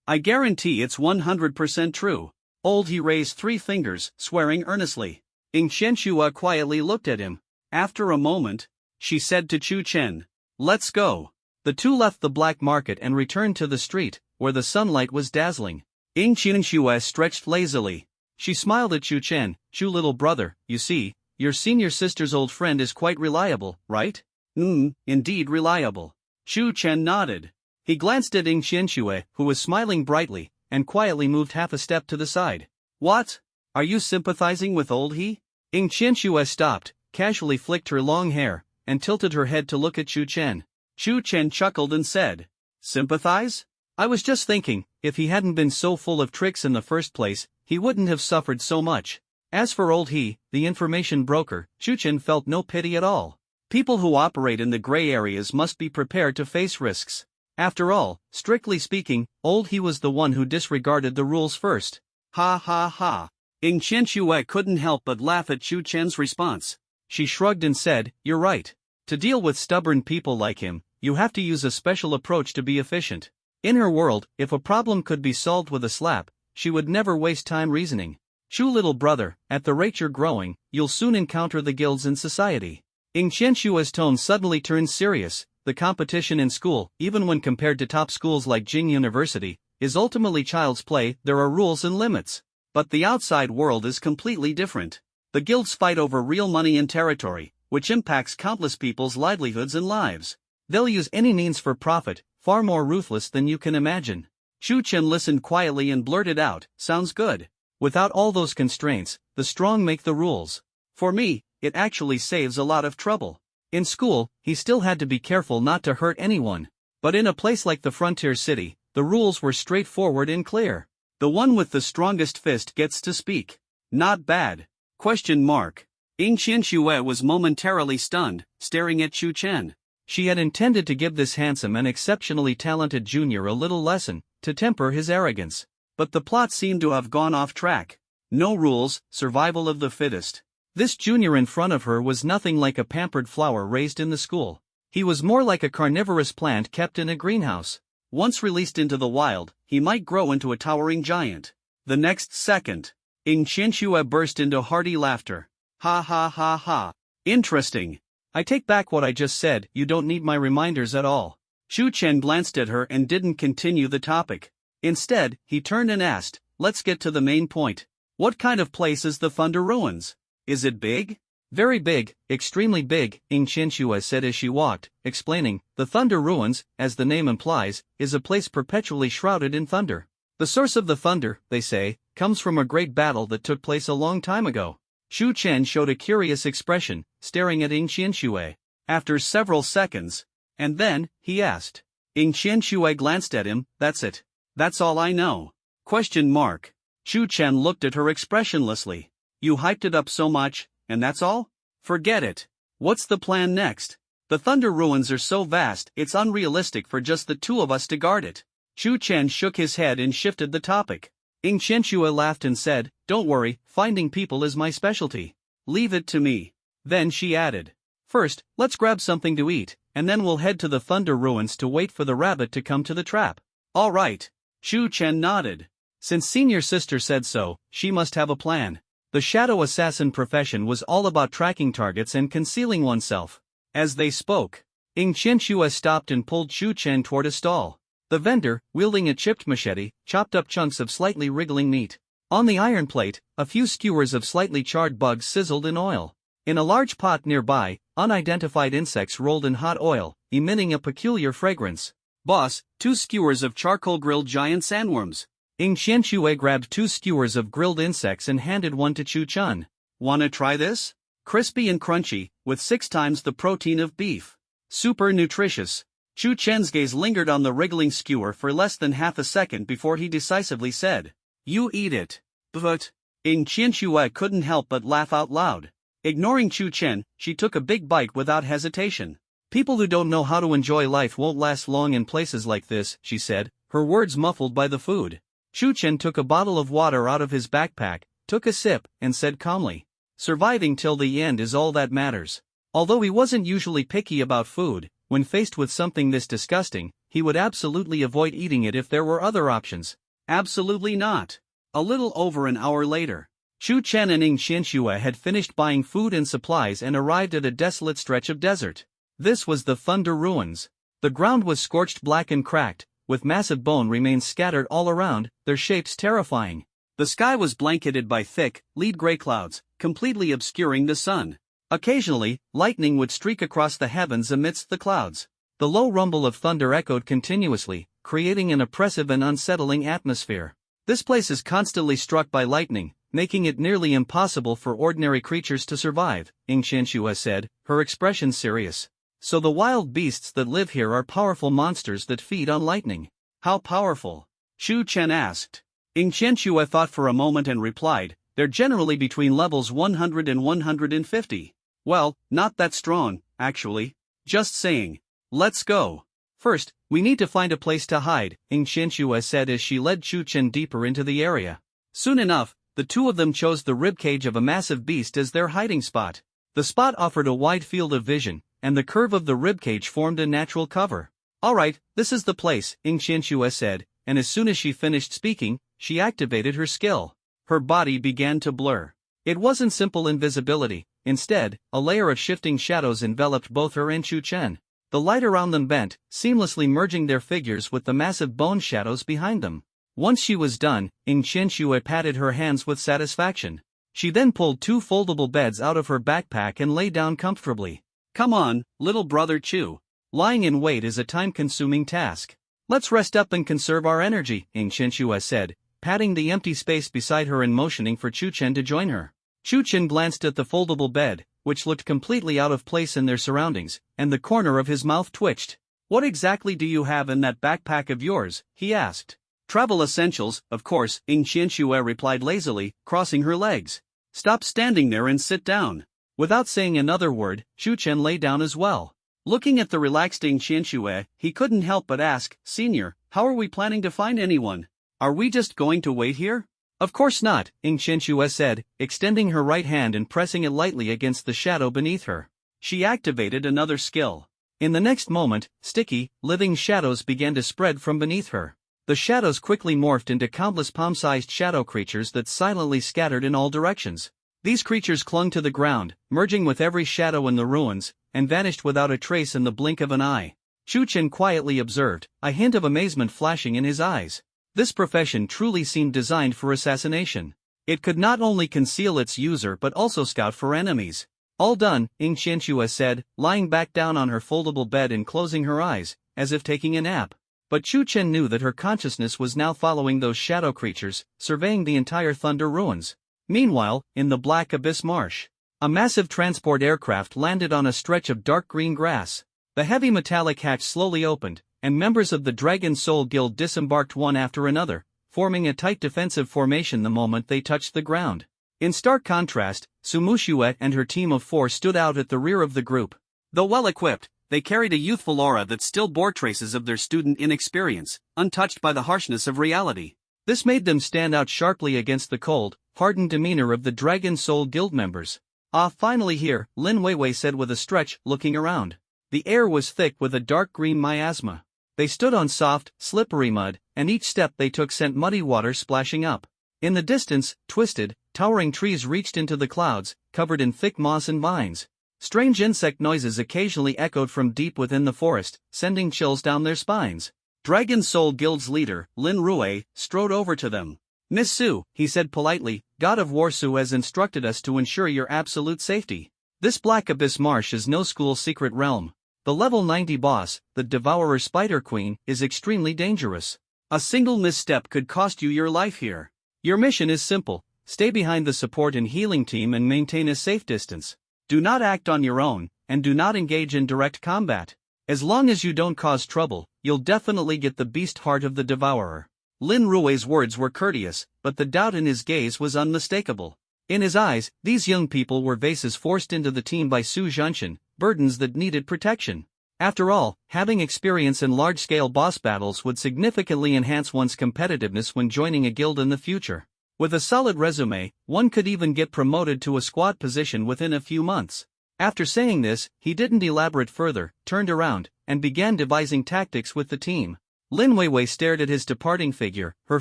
I guarantee it's 100% true. Old He raised 3 fingers, swearing earnestly. Ing Qianxue quietly looked at him. After a moment, she said to Chu Chen, let's go. The two left the black market and returned to the street, where the sunlight was dazzling. Ing Qianxue stretched lazily. She smiled at Chu Chen. Chu little brother, you see, your senior sister's old friend is quite reliable, right? Indeed reliable. Chu Chen nodded. He glanced at Ing Qianxue, who was smiling brightly, and quietly moved half a step to the side. What? Are you sympathizing with Old He? Ing Qianxue stopped, casually flicked her long hair, and tilted her head to look at Chu Chen. Chu Chen chuckled and said, sympathize? I was just thinking, if he hadn't been so full of tricks in the first place, he wouldn't have suffered so much. As for Old He, the information broker, Chu Chen felt no pity at all. People who operate in the gray areas must be prepared to face risks. After all, strictly speaking, Old He was the one who disregarded the rules first. Ha ha ha. Ing Qianxue couldn't help but laugh at Chu Chen's response. She shrugged and said, you're right. To deal with stubborn people like him, you have to use a special approach to be efficient. In her world, if a problem could be solved with a slap, she would never waste time reasoning. Chu little brother, at the rate you're growing, you'll soon encounter the guilds in society. Ing Qianxue's tone suddenly turned serious. The competition in school, even when compared to top schools like Jing University, is ultimately child's play. There are rules and limits. But the outside world is completely different. The guilds fight over real money and territory, which impacts countless people's livelihoods and lives. They'll use any means for profit, far more ruthless than you can imagine. Chu Chen listened quietly and blurted out, sounds good. Without all those constraints, the strong make the rules. For me, it actually saves a lot of trouble. In school, he still had to be careful not to hurt anyone. But in a place like the frontier city, the rules were straightforward and clear. The one with the strongest fist gets to speak. Not bad. Question mark. Ing Qianxue was momentarily stunned, staring at Chu Chen. She had intended to give this handsome and exceptionally talented junior a little lesson, to temper his arrogance. But the plot seemed to have gone off track. No rules, survival of the fittest. This junior in front of her was nothing like a pampered flower raised in the school. He was more like a carnivorous plant kept in a greenhouse. Once released into the wild, he might grow into a towering giant. The next second, Ing Qianxue burst into hearty laughter. Ha ha ha ha. Interesting. I take back what I just said, you don't need my reminders at all. Chu Chen glanced at her and didn't continue the topic. Instead, he turned and asked, let's get to the main point. What kind of place is the Thunder Ruins? Is it big? Very big, extremely big, Ing Qianxue said as she walked, explaining, the Thunder Ruins, as the name implies, is a place perpetually shrouded in thunder. The source of the thunder, they say, comes from a great battle that took place a long time ago. Chu Chen showed a curious expression, staring at Ing Qianxue. After several seconds, and then, he asked. Ing Qianxue glanced at him, that's it. That's all I know. Question mark. Chu Chen looked at her expressionlessly. You hyped it up so much, and that's all? Forget it. What's the plan next? The Thunder Ruins are so vast, it's unrealistic for just the two of us to guard it. Chu Chen shook his head and shifted the topic. Ing Qianxue laughed and said, don't worry, finding people is my specialty. Leave it to me. Then she added. First, let's grab something to eat, and then we'll head to the Thunder Ruins to wait for the rabbit to come to the trap. All right. Chu Chen nodded. Since senior sister said so, she must have a plan. The shadow assassin profession was all about tracking targets and concealing oneself. As they spoke, Ing Qianxue stopped and pulled Chu Chen toward a stall. The vendor, wielding a chipped machete, chopped up chunks of slightly wriggling meat. On the iron plate, a few skewers of slightly charred bugs sizzled in oil. In a large pot nearby, unidentified insects rolled in hot oil, emitting a peculiar fragrance. Boss, 2 skewers of charcoal-grilled giant sandworms. Ing Qianxue grabbed 2 skewers of grilled insects and handed one to Chu Chen. Wanna try this? Crispy and crunchy, with 6 times the protein of beef. Super nutritious. Chu Chen's gaze lingered on the wriggling skewer for less than half a second before he decisively said, you eat it. But, Ing Qianxue couldn't help but laugh out loud. Ignoring Chu Chen, she took a big bite without hesitation. People who don't know how to enjoy life won't last long in places like this, she said, her words muffled by the food. Chu Chen took a bottle of water out of his backpack, took a sip, and said calmly, surviving till the end is all that matters. Although he wasn't usually picky about food, when faced with something this disgusting, he would absolutely avoid eating it if there were other options. Absolutely not. A little over an hour later, Chu Chen and Ing Qianxue had finished buying food and supplies and arrived at a desolate stretch of desert. This was the Thunder Ruins. The ground was scorched black and cracked, with massive bone remains scattered all around, their shapes terrifying. The sky was blanketed by thick, lead-gray clouds, completely obscuring the sun. Occasionally, lightning would streak across the heavens amidst the clouds. The low rumble of thunder echoed continuously, creating an oppressive and unsettling atmosphere. This place is constantly struck by lightning, making it nearly impossible for ordinary creatures to survive, Ing Qianxue said, her expression serious. So the wild beasts that live here are powerful monsters that feed on lightning. How powerful? Chu Chen asked. Ing Qianxue thought for a moment and replied, they're generally between levels 100 and 150. Well, not that strong, actually. Just saying. Let's go. First, we need to find a place to hide, Ing Qianxue said as she led Chu Chen deeper into the area. Soon enough, the two of them chose the ribcage of a massive beast as their hiding spot. The spot offered a wide field of vision, and the curve of the ribcage formed a natural cover. Alright, this is the place, Ing Qianxue said, and as soon as she finished speaking, she activated her skill. Her body began to blur. It wasn't simple invisibility, instead, a layer of shifting shadows enveloped both her and Chu Chen. The light around them bent, seamlessly merging their figures with the massive bone shadows behind them. Once she was done, Ing Qianxue patted her hands with satisfaction. She then pulled 2 foldable beds out of her backpack and lay down comfortably. Come on, little brother Chu. Lying in wait is a time-consuming task. Let's rest up and conserve our energy, Ing Qianxue said, patting the empty space beside her and motioning for Chu Chen to join her. Chu Chen glanced at the foldable bed, which looked completely out of place in their surroundings, and the corner of his mouth twitched. What exactly do you have in that backpack of yours? He asked. Travel essentials, of course, Ing Qianxue replied lazily, crossing her legs. Stop standing there and sit down. Without saying another word, Chu Chen lay down as well. Looking at the relaxed Ing Qianxue, he couldn't help but ask, Senior, how are we planning to find anyone? Are we just going to wait here? Of course not, Ing Qianxue said, extending her right hand and pressing it lightly against the shadow beneath her. She activated another skill. In the next moment, sticky, living shadows began to spread from beneath her. The shadows quickly morphed into countless palm-sized shadow creatures that silently scattered in all directions. These creatures clung to the ground, merging with every shadow in the ruins, and vanished without a trace in the blink of an eye. Chu Chen quietly observed, a hint of amazement flashing in his eyes. This profession truly seemed designed for assassination. It could not only conceal its user but also scout for enemies. All done, Ying Qianxue said, lying back down on her foldable bed and closing her eyes, as if taking a nap. But Chu Chen knew that her consciousness was now following those shadow creatures, surveying the entire Thunder Ruins. Meanwhile, in the Black Abyss Marsh, a massive transport aircraft landed on a stretch of dark green grass. The heavy metallic hatch slowly opened, and members of the Dragon Soul Guild disembarked one after another, forming a tight defensive formation the moment they touched the ground. In stark contrast, Su Muxue and her team of 4 stood out at the rear of the group. Though well-equipped, they carried a youthful aura that still bore traces of their student inexperience, untouched by the harshness of reality. This made them stand out sharply against the cold, hardened demeanor of the Dragon Soul Guild members. "Ah, finally here," Lin Weiwei said with a stretch, looking around. The air was thick with a dark green miasma. They stood on soft, slippery mud, and each step they took sent muddy water splashing up. In the distance, twisted, towering trees reached into the clouds, covered in thick moss and vines. Strange insect noises occasionally echoed from deep within the forest, sending chills down their spines. Dragon Soul Guild's leader, Lin Rue, strode over to them. "Miss Su," he said politely, "God of War Su has instructed us to ensure your absolute safety. This Black Abyss Marsh is no school secret realm. The level 90 boss, the Devourer Spider Queen, is extremely dangerous. A single misstep could cost you your life here. Your mission is simple: stay behind the support and healing team and maintain a safe distance. Do not act on your own, and do not engage in direct combat. As long as you don't cause trouble, you'll definitely get the beast heart of the Devourer." Lin Rue's words were courteous, but the doubt in his gaze was unmistakable. In his eyes, these young people were vases forced into the team by Su Zhanshan, burdens that needed protection. After all, having experience in large-scale boss battles would significantly enhance one's competitiveness when joining a guild in the future. With a solid resume, one could even get promoted to a squad position within a few months. After saying this, he didn't elaborate further, turned around, and began devising tactics with the team. Lin Weiwei stared at his departing figure, her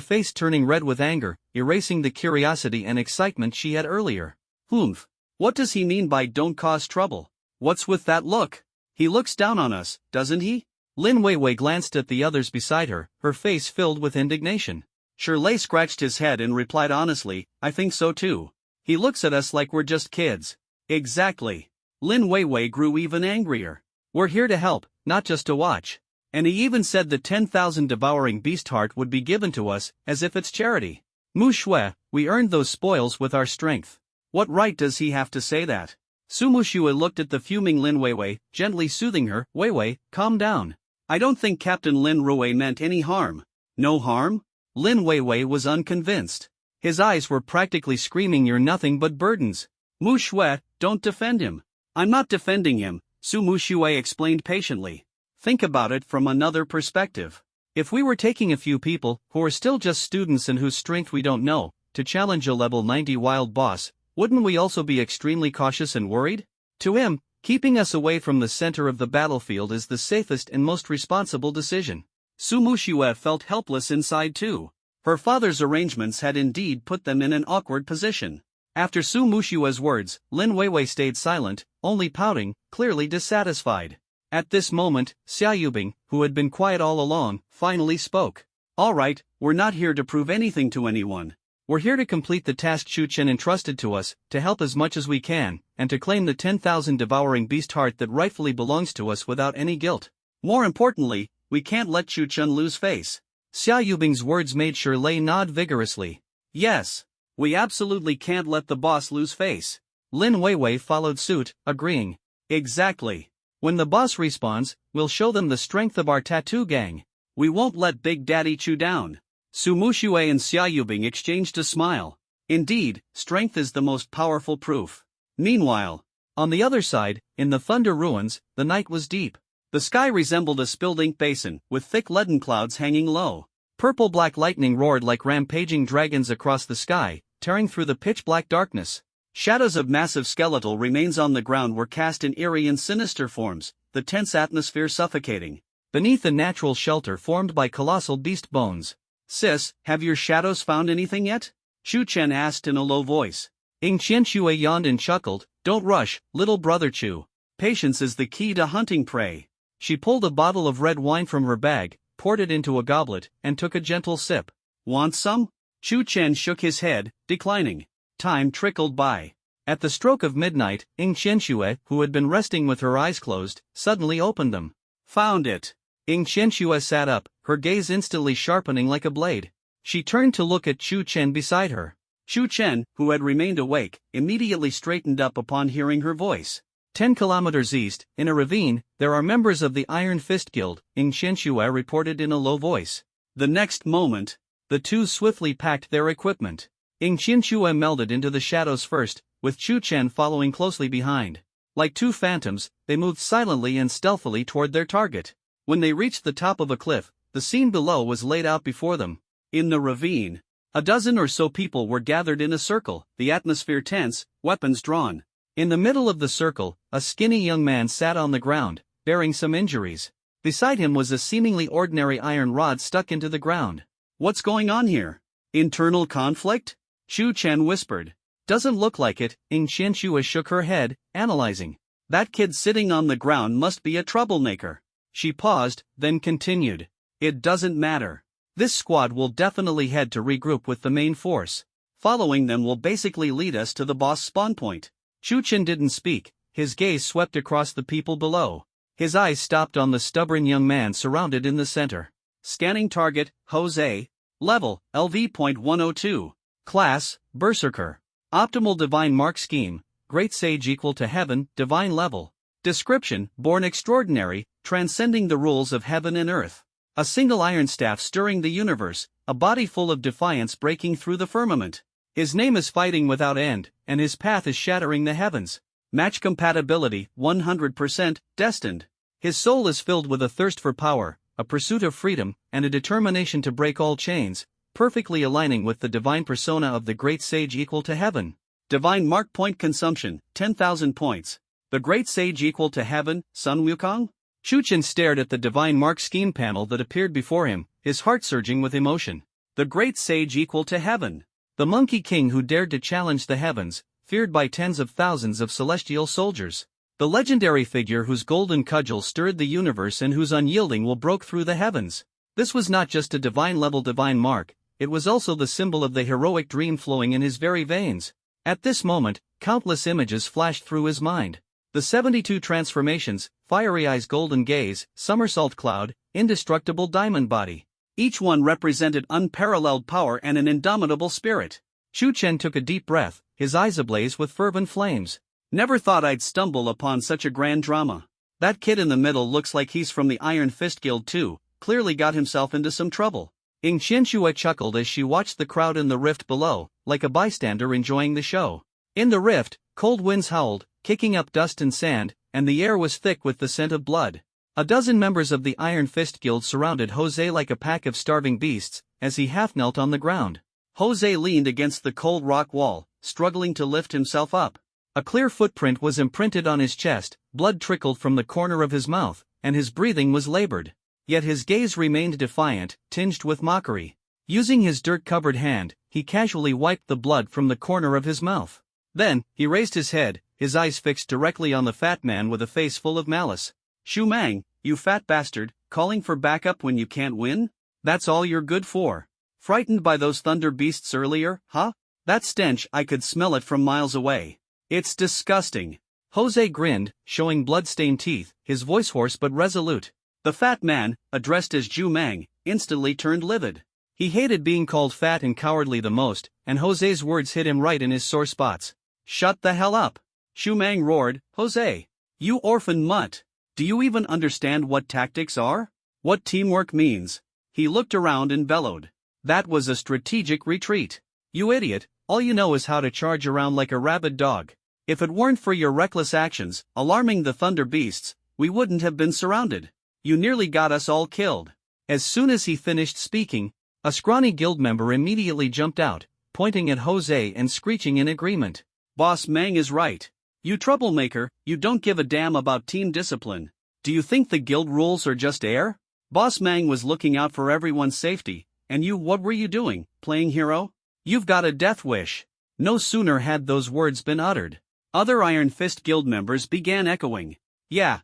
face turning red with anger, erasing the curiosity and excitement she had earlier. "Humph. What does he mean by don't cause trouble? What's with that look? He looks down on us, doesn't he?" Lin Weiwei glanced at the others beside her, her face filled with indignation. Shirley scratched his head and replied honestly, "I think so too. He looks at us like we're just kids." "Exactly." Lin Weiwei grew even angrier. "We're here to help, not just to watch. And he even said the 10,000 devouring beast heart would be given to us, as if it's charity. Mu Shui, we earned those spoils with our strength. What right does he have to say that?" Su Muxue looked at the fuming Lin Weiwei, gently soothing her. "Weiwei, calm down. I don't think Captain Lin Rue meant any harm." "No harm?" Lin Weiwei was unconvinced. His eyes were practically screaming, "You're nothing but burdens. Mu Shui, don't defend him." "I'm not defending him," Su Muxue explained patiently. "Think about it from another perspective. If we were taking a few people, who are still just students and whose strength we don't know, to challenge a level 90 wild boss, wouldn't we also be extremely cautious and worried? To him, keeping us away from the center of the battlefield is the safest and most responsible decision." Su Muxue felt helpless inside too. Her father's arrangements had indeed put them in an awkward position. After Su Muxue's words, Lin Weiwei stayed silent, only pouting, clearly dissatisfied. At this moment, Xia Yubing, who had been quiet all along, finally spoke. "All right, we're not here to prove anything to anyone. We're here to complete the task Chu Chen entrusted to us, to help as much as we can, and to claim the 10,000 devouring beast heart that rightfully belongs to us without any guilt. More importantly, we can't let Chu Chen lose face." Xia Yubing's words made Shirley nod vigorously. "Yes, we absolutely can't let the boss lose face." Lin Weiwei followed suit, agreeing. "Exactly. When the boss respawns, we'll show them the strength of our tattoo gang. We won't let Big Daddy Chu down." Su Muxue and Xia Yubing exchanged a smile. Indeed, strength is the most powerful proof. Meanwhile, on the other side, in the Thunder Ruins, the night was deep. The sky resembled a spilled ink basin, with thick leaden clouds hanging low. Purple-black lightning roared like rampaging dragons across the sky, tearing through the pitch-black darkness. Shadows of massive skeletal remains on the ground were cast in eerie and sinister forms, the tense atmosphere suffocating. Beneath a natural shelter formed by colossal beast bones. "Sis, have your shadows found anything yet?" Chu Chen asked in a low voice. Ying Qianxue yawned and chuckled. "Don't rush, little brother Chu. Patience is the key to hunting prey. She pulled a bottle of red wine from her bag, poured it into a goblet, and took a gentle sip. Want some? Chu Chen shook his head, declining. Time trickled by. At the stroke of midnight, Ying Qianxue, who had been resting with her eyes closed, suddenly opened them. Found it. Ying Qianxue sat up, her gaze instantly sharpening like a blade. She turned to look at Chu Chen beside her. Chu Chen, who had remained awake, immediately straightened up upon hearing her voice. 10 kilometers east, in a ravine, there are members of the Iron Fist Guild, Ying Qianxue reported in a low voice. The next moment, the two swiftly packed their equipment. Ying Qianxue melded into the shadows first, with Chu Chen following closely behind. Like two phantoms, they moved silently and stealthily toward their target. When they reached the top of a cliff, the scene below was laid out before them. In the ravine, a dozen or so people were gathered in a circle, the atmosphere tense, weapons drawn. In the middle of the circle, a skinny young man sat on the ground, bearing some injuries. Beside him was a seemingly ordinary iron rod stuck into the ground. What's going on here? Internal conflict? Chu Chen whispered. Doesn't look like it, Ying Qianxue shook her head, analyzing. That kid sitting on the ground must be a troublemaker. She paused, then continued. It doesn't matter. This squad will definitely head to regroup with the main force. Following them will basically lead us to the boss spawn point. Chu Chen didn't speak, his gaze swept across the people below. His eyes stopped on the stubborn young man surrounded in the center. Scanning target, Jose. Level, LV.102. Class, Berserker. Optimal Divine Mark Scheme, Great Sage equal to Heaven, Divine Level. Description, born extraordinary, transcending the rules of heaven and earth. A single iron staff stirring the universe, a body full of defiance breaking through the firmament. His name is fighting without end, and his path is shattering the heavens. Match compatibility, 100%, destined. His soul is filled with a thirst for power, a pursuit of freedom, and a determination to break all chains, perfectly aligning with the divine persona of the Great Sage equal to Heaven. Divine Mark Point Consumption, 10,000 points. The Great Sage equal to Heaven, Sun Wukong? Chu Chen stared at the Divine Mark Scheme panel that appeared before him, his heart surging with emotion. The Great Sage equal to Heaven. The Monkey King who dared to challenge the heavens, feared by tens of thousands of celestial soldiers. The legendary figure whose golden cudgel stirred the universe and whose unyielding will broke through the heavens. This was not just a divine-level divine mark, it was also the symbol of the heroic dream flowing in his very veins. At this moment, countless images flashed through his mind. The 72 transformations, Fiery Eyes Golden Gaze, Somersault Cloud, Indestructible Diamond Body. Each one represented unparalleled power and an indomitable spirit. Chu Chen took a deep breath, his eyes ablaze with fervent flames. Never thought I'd stumble upon such a grand drama. That kid in the middle looks like he's from the Iron Fist Guild too, clearly got himself into some trouble. Ying Qianxue chuckled as she watched the crowd in the rift below, like a bystander enjoying the show. In the rift, cold winds howled, kicking up dust and sand, and the air was thick with the scent of blood. A dozen members of the Iron Fist Guild surrounded Jose like a pack of starving beasts, as he half knelt on the ground. Jose leaned against the cold rock wall, struggling to lift himself up. A clear footprint was imprinted on his chest, blood trickled from the corner of his mouth, and his breathing was labored. Yet his gaze remained defiant, tinged with mockery. Using his dirt-covered hand, he casually wiped the blood from the corner of his mouth. Then, he raised his head, his eyes fixed directly on the fat man with a face full of malice. Xu Mang, you fat bastard, calling for backup when you can't win? That's all you're good for. Frightened by those thunder beasts earlier, huh? That stench, I could smell it from miles away. It's disgusting. Jose grinned, showing blood-stained teeth, his voice hoarse but resolute. The fat man, addressed as Xu Mang, instantly turned livid. He hated being called fat and cowardly the most, and Jose's words hit him right in his sore spots. Shut the hell up! Xu Mang roared, Jose! You orphan mutt! Do you even understand what tactics are? What teamwork means? He looked around and bellowed. That was a strategic retreat. You idiot, all you know is how to charge around like a rabid dog. If it weren't for your reckless actions, alarming the thunder beasts, we wouldn't have been surrounded. You nearly got us all killed. As soon as he finished speaking, a scrawny guild member immediately jumped out, pointing at Jose and screeching in agreement. Boss Mang is right. You troublemaker, you don't give a damn about team discipline. Do you think the guild rules are just air? Boss Mang was looking out for everyone's safety, and what were you doing, playing hero? You've got a death wish. No sooner had those words been uttered. Other Iron Fist Guild members began echoing. Yeah,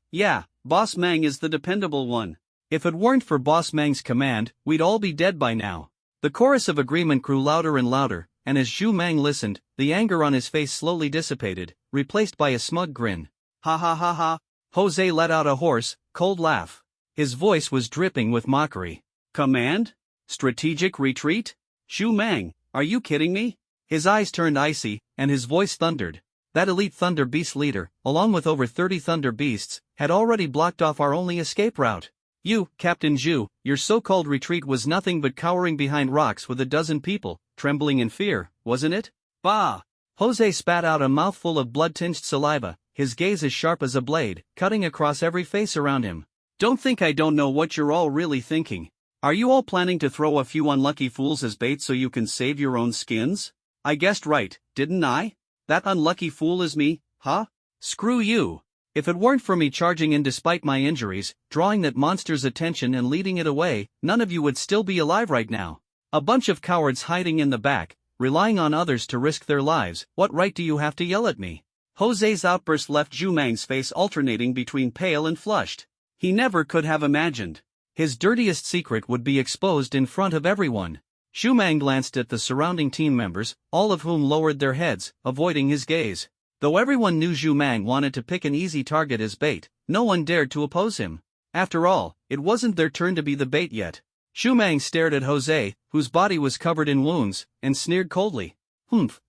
Boss Mang is the dependable one. If it weren't for Boss Mang's command, we'd all be dead by now. The chorus of agreement grew louder and louder, and as Zhu Mang listened, the anger on his face slowly dissipated, replaced by a smug grin. Ha ha ha ha. Jose let out a hoarse, cold laugh. His voice was dripping with mockery. Command? Strategic retreat? Zhu Mang, are you kidding me? His eyes turned icy, and his voice thundered. That elite Thunder Beast leader, along with over 30 Thunder Beasts, had already blocked off our only escape route. You, Captain Zhu, your so-called retreat was nothing but cowering behind rocks with a dozen people, trembling in fear, wasn't it? Bah! Jose spat out a mouthful of blood-tinged saliva, his gaze as sharp as a blade, cutting across every face around him. Don't think I don't know what you're all really thinking. Are you all planning to throw a few unlucky fools as bait so you can save your own skins? I guessed right, didn't I? That unlucky fool is me, huh? Screw you. If it weren't for me charging in despite my injuries, drawing that monster's attention and leading it away, none of you would still be alive right now. A bunch of cowards hiding in the back, relying on others to risk their lives. What right do you have to yell at me? Jose's outburst left Zhu Mang's face alternating between pale and flushed. He never could have imagined his dirtiest secret would be exposed in front of everyone. Zhu Mang glanced at the surrounding team members, all of whom lowered their heads, avoiding his gaze. Though everyone knew Zhu Mang wanted to pick an easy target as bait, no one dared to oppose him. After all, it wasn't their turn to be the bait yet. Zhu Mang stared at Jose, whose body was covered in wounds, and sneered coldly.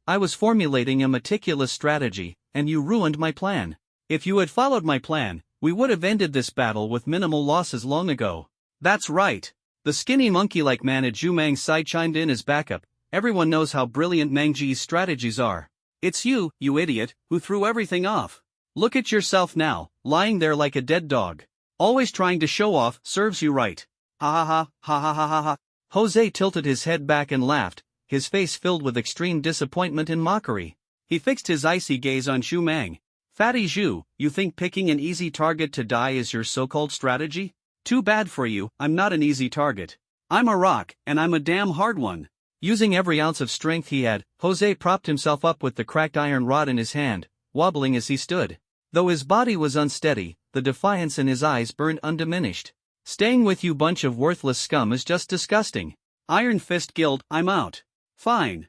I was formulating a meticulous strategy, and you ruined my plan. If you had followed my plan, we would have ended this battle with minimal losses long ago. That's right. The skinny monkey-like man at Zhu Mang's side chimed in as backup. Everyone knows how brilliant Mangji's strategies are. It's you idiot, who threw everything off. Look at yourself now, lying there like a dead dog. Always trying to show off serves you right. Ha ha ha ha ha ha ha. Jose tilted his head back and laughed, his face filled with extreme disappointment and mockery. He fixed his icy gaze on Zhu Mang. Fatty Zhu, you think picking an easy target to die is your so-called strategy? Too bad for you, I'm not an easy target. I'm a rock, and I'm a damn hard one. Using every ounce of strength he had, Jose propped himself up with the cracked iron rod in his hand, wobbling as he stood. Though his body was unsteady, the defiance in his eyes burned undiminished. Staying with you bunch of worthless scum is just disgusting. Iron Fist Guild, I'm out. Fine.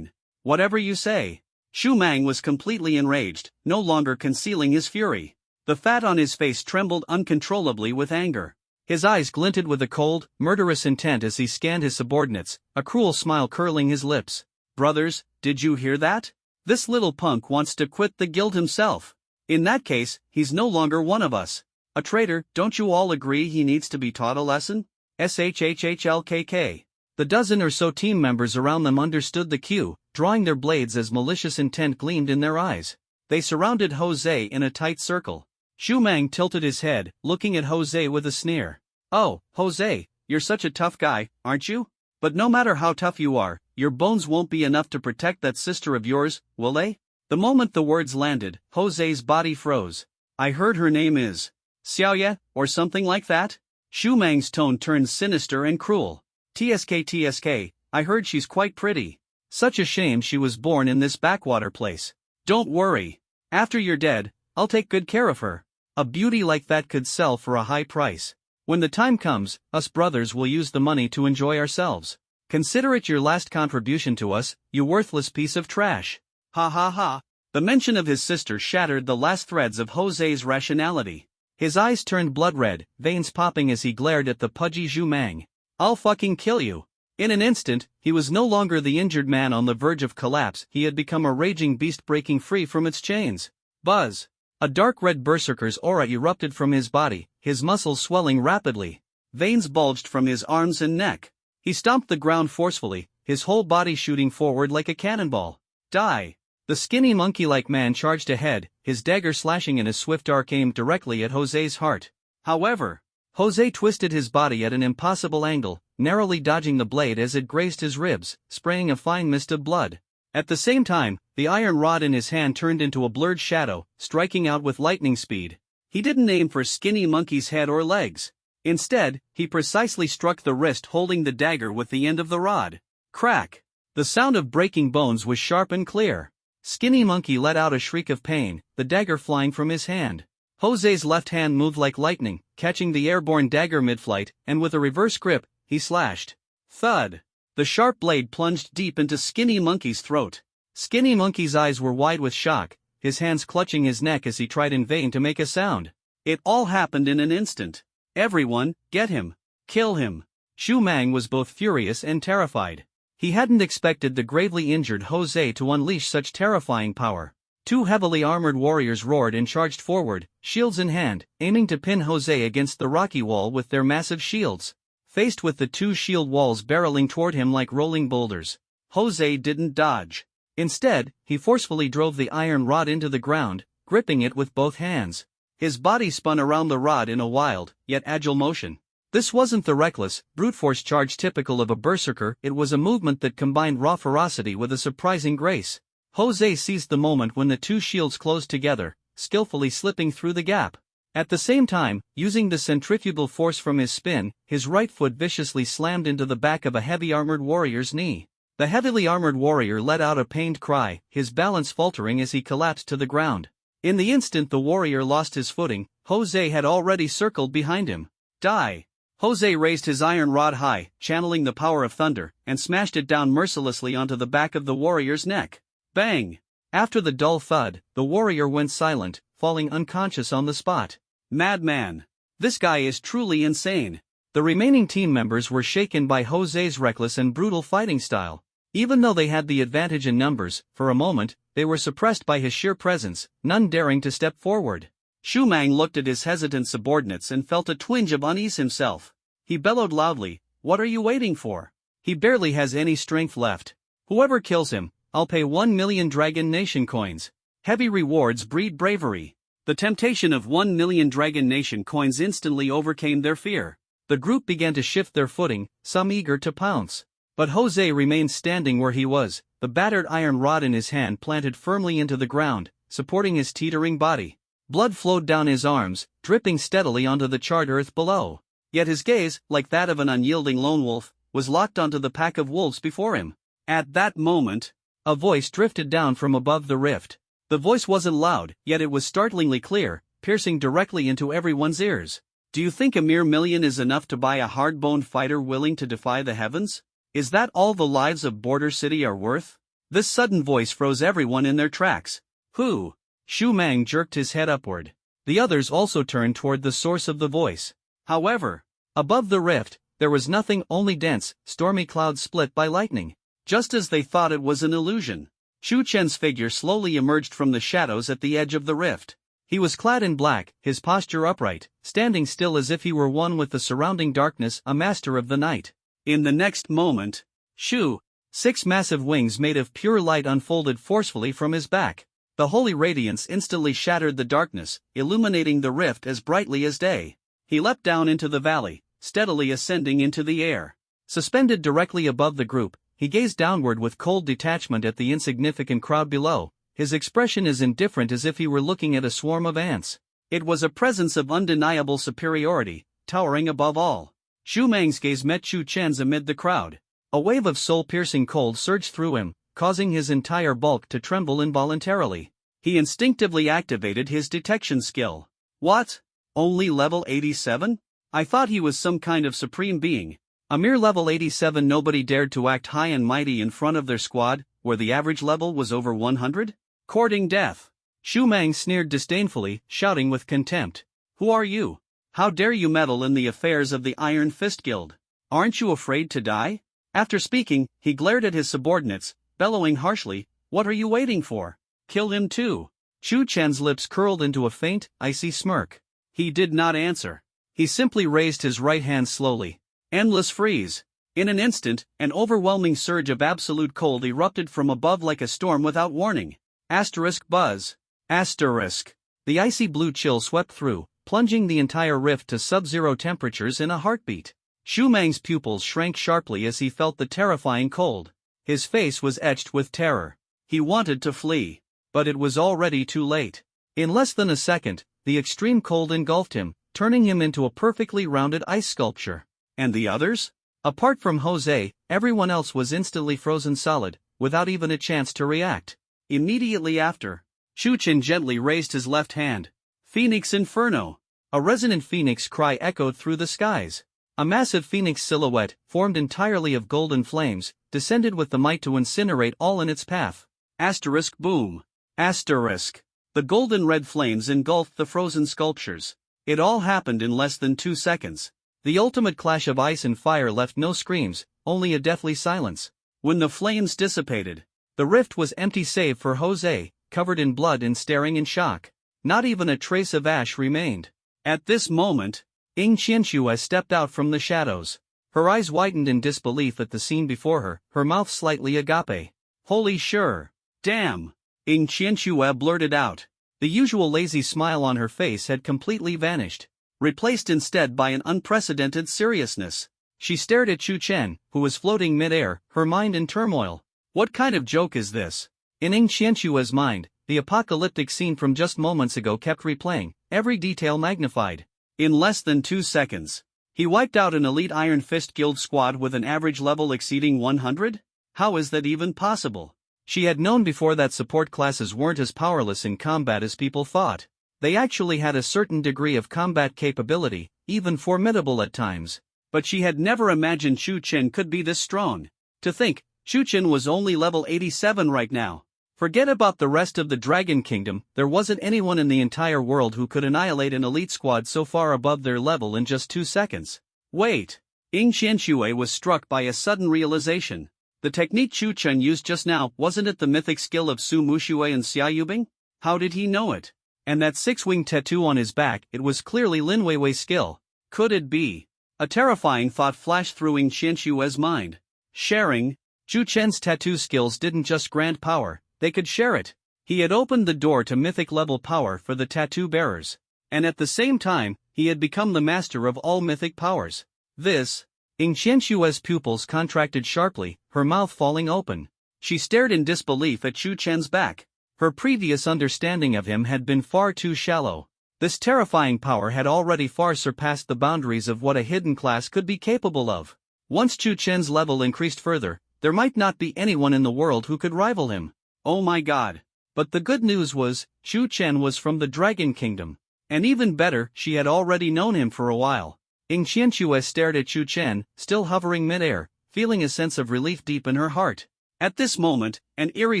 Whatever you say. Zhu Mang was completely enraged, no longer concealing his fury. The fat on his face trembled uncontrollably with anger. His eyes glinted with a cold, murderous intent as he scanned his subordinates, a cruel smile curling his lips. Brothers, did you hear that? This little punk wants to quit the guild himself. In that case, he's no longer one of us. A traitor, don't you all agree he needs to be taught a lesson? SHHHLKK. The dozen or so team members around them understood the cue, drawing their blades as malicious intent gleamed in their eyes. They surrounded Jose in a tight circle. Zhu Mang tilted his head, looking at Jose with a sneer. Oh, Jose, you're such a tough guy, aren't you? But no matter how tough you are, your bones won't be enough to protect that sister of yours, will they? The moment the words landed, Jose's body froze. I heard her name is Xiaoye, or something like that? Zhu Mang's tone turned sinister and cruel. TSK, I heard she's quite pretty. Such a shame she was born in this backwater place. Don't worry. After you're dead, I'll take good care of her. A beauty like that could sell for a high price. When the time comes, us brothers will use the money to enjoy ourselves. Consider it your last contribution to us, you worthless piece of trash. Ha ha ha. The mention of his sister shattered the last threads of Jose's rationality. His eyes turned blood red, veins popping as he glared at the pudgy Zhu Mang. I'll fucking kill you. In an instant, he was no longer the injured man on the verge of collapse, he had become a raging beast breaking free from its chains. Buzz. A dark red berserker's aura erupted from his body, his muscles swelling rapidly. Veins bulged from his arms and neck. He stomped the ground forcefully, his whole body shooting forward like a cannonball. Die! The skinny monkey-like man charged ahead, his dagger slashing in a swift arc aimed directly at Jose's heart. However, Jose twisted his body at an impossible angle, narrowly dodging the blade as it grazed his ribs, spraying a fine mist of blood. At the same time, the iron rod in his hand turned into a blurred shadow, striking out with lightning speed. He didn't aim for Skinny Monkey's head or legs. Instead, he precisely struck the wrist holding the dagger with the end of the rod. Crack! The sound of breaking bones was sharp and clear. Skinny Monkey let out a shriek of pain, the dagger flying from his hand. Jose's left hand moved like lightning, catching the airborne dagger mid-flight, and with a reverse grip, he slashed. Thud! The sharp blade plunged deep into Skinny Monkey's throat. Skinny Monkey's eyes were wide with shock, his hands clutching his neck as he tried in vain to make a sound. It all happened in an instant. Everyone, get him! Kill him! Xu Mang was both furious and terrified. He hadn't expected the gravely injured Jose to unleash such terrifying power. Two heavily armored warriors roared and charged forward, shields in hand, aiming to pin Jose against the rocky wall with their massive shields. Faced with the two shield walls barreling toward him like rolling boulders, Jose didn't dodge. Instead, he forcefully drove the iron rod into the ground, gripping it with both hands. His body spun around the rod in a wild, yet agile motion. This wasn't the reckless, brute force charge typical of a berserker, it was a movement that combined raw ferocity with a surprising grace. Jose seized the moment when the two shields closed together, skillfully slipping through the gap. At the same time, using the centrifugal force from his spin, his right foot viciously slammed into the back of a heavy armored warrior's knee. The heavily armored warrior let out a pained cry, his balance faltering as he collapsed to the ground. In the instant the warrior lost his footing, Jose had already circled behind him. Die! Jose raised his iron rod high, channeling the power of thunder, and smashed it down mercilessly onto the back of the warrior's neck. Bang! After the dull thud, the warrior went silent, falling unconscious on the spot. Madman! This guy is truly insane. The remaining team members were shaken by Jose's reckless and brutal fighting style. Even though they had the advantage in numbers, for a moment, they were suppressed by his sheer presence, none daring to step forward. Xu Mang looked at his hesitant subordinates and felt a twinge of unease himself. He bellowed loudly, "What are you waiting for? He barely has any strength left. Whoever kills him, I'll pay 1 million Dragon Nation coins. Heavy rewards breed bravery." The temptation of 1 million Dragon Nation coins instantly overcame their fear. The group began to shift their footing, some eager to pounce. But Jose remained standing where he was, the battered iron rod in his hand planted firmly into the ground, supporting his teetering body. Blood flowed down his arms, dripping steadily onto the charred earth below. Yet his gaze, like that of an unyielding lone wolf, was locked onto the pack of wolves before him. At that moment, a voice drifted down from above the rift. The voice wasn't loud, yet it was startlingly clear, piercing directly into everyone's ears. "Do you think a mere million is enough to buy a hard-boned fighter willing to defy the heavens? Is that all the lives of Border City are worth?" This sudden voice froze everyone in their tracks. Who? Xu Mang jerked his head upward. The others also turned toward the source of the voice. However, above the rift, there was nothing, only dense, stormy clouds split by lightning. Just as they thought it was an illusion, Chu Chen's figure slowly emerged from the shadows at the edge of the rift. He was clad in black, his posture upright, standing still as if he were one with the surrounding darkness, a master of the night. In the next moment, 6 massive wings made of pure light unfolded forcefully from his back. The holy radiance instantly shattered the darkness, illuminating the rift as brightly as day. He leapt down into the valley, steadily ascending into the air. Suspended directly above the group, he gazed downward with cold detachment at the insignificant crowd below, his expression as indifferent as if he were looking at a swarm of ants. It was a presence of undeniable superiority, towering above all. Xu Mang's gaze met Chu Chen's amid the crowd. A wave of soul-piercing cold surged through him, causing his entire bulk to tremble involuntarily. He instinctively activated his detection skill. What? Only level 87? I thought he was some kind of supreme being. A mere level 87. Nobody dared to act high and mighty in front of their squad, where the average level was over 100? Courting death. Xu Mang sneered disdainfully, shouting with contempt. Who are you? How dare you meddle in the affairs of the Iron Fist Guild? Aren't you afraid to die? After speaking, he glared at his subordinates, bellowing harshly, "What are you waiting for? Kill him too." Chu Chen's lips curled into a faint, icy smirk. He did not answer. He simply raised his right hand slowly. Endless freeze. In an instant, an overwhelming surge of absolute cold erupted from above like a storm without warning. Buzz. The icy blue chill swept through, plunging the entire rift to sub-zero temperatures in a heartbeat. Xu Mang's pupils shrank sharply as he felt the terrifying cold. His face was etched with terror. He wanted to flee, but it was already too late. In less than a second, the extreme cold engulfed him, turning him into a perfectly rounded ice sculpture. And the others? Apart from Jose, everyone else was instantly frozen solid, without even a chance to react. Immediately after, Chu Chen gently raised his left hand. Phoenix Inferno! A resonant phoenix cry echoed through the skies. A massive phoenix silhouette, formed entirely of golden flames, descended with the might to incinerate all in its path. Asterisk boom. Asterisk. The golden red flames engulfed the frozen sculptures. It all happened in less than 2 seconds. The ultimate clash of ice and fire left no screams, only a deathly silence. When the flames dissipated, the rift was empty save for Jose, covered in blood and staring in shock. Not even a trace of ash remained. At this moment, Ying Qianxue stepped out from the shadows. Her eyes widened in disbelief at the scene before her, her mouth slightly agape. Holy sure. Damn. Ying Qianxue blurted out. The usual lazy smile on her face had completely vanished, replaced instead by an unprecedented seriousness. She stared at Chu Chen, who was floating mid-air, her mind in turmoil. What kind of joke is this? In Ying Qianxue's mind, the apocalyptic scene from just moments ago kept replaying, every detail magnified. In less than 2 seconds, he wiped out an elite Iron Fist Guild squad with an average level exceeding 100? How is that even possible? She had known before that support classes weren't as powerless in combat as people thought. They actually had a certain degree of combat capability, even formidable at times. But she had never imagined Chu Chen could be this strong. To think, Chu Chen was only level 87 right now. Forget about the rest of the Dragon Kingdom, there wasn't anyone in the entire world who could annihilate an elite squad so far above their level in just 2 seconds. Wait! Ying Qianxue was struck by a sudden realization. The technique Chu Chen used just now, wasn't it the mythic skill of Su Muxue and Xia Yubing? How did he know it? And that 6-wing tattoo on his back, it was clearly Lin Weiwei's skill. Could it be? A terrifying thought flashed through Ying Qianxue's mind. Sharing? Chu Chen's tattoo skills didn't just grant power, they could share it. He had opened the door to mythic-level power for the tattoo bearers. And at the same time, he had become the master of all mythic powers. This... Ying Qianxue's pupils contracted sharply, her mouth falling open. She stared in disbelief at Chu Chen's back. Her previous understanding of him had been far too shallow. This terrifying power had already far surpassed the boundaries of what a hidden class could be capable of. Once Chu Chen's level increased further, there might not be anyone in the world who could rival him. Oh my god. But the good news was, Chu Chen was from the Dragon Kingdom. And even better, she had already known him for a while. Ying Qianxue stared at Chu Chen, still hovering mid-air, feeling a sense of relief deep in her heart. At this moment, an eerie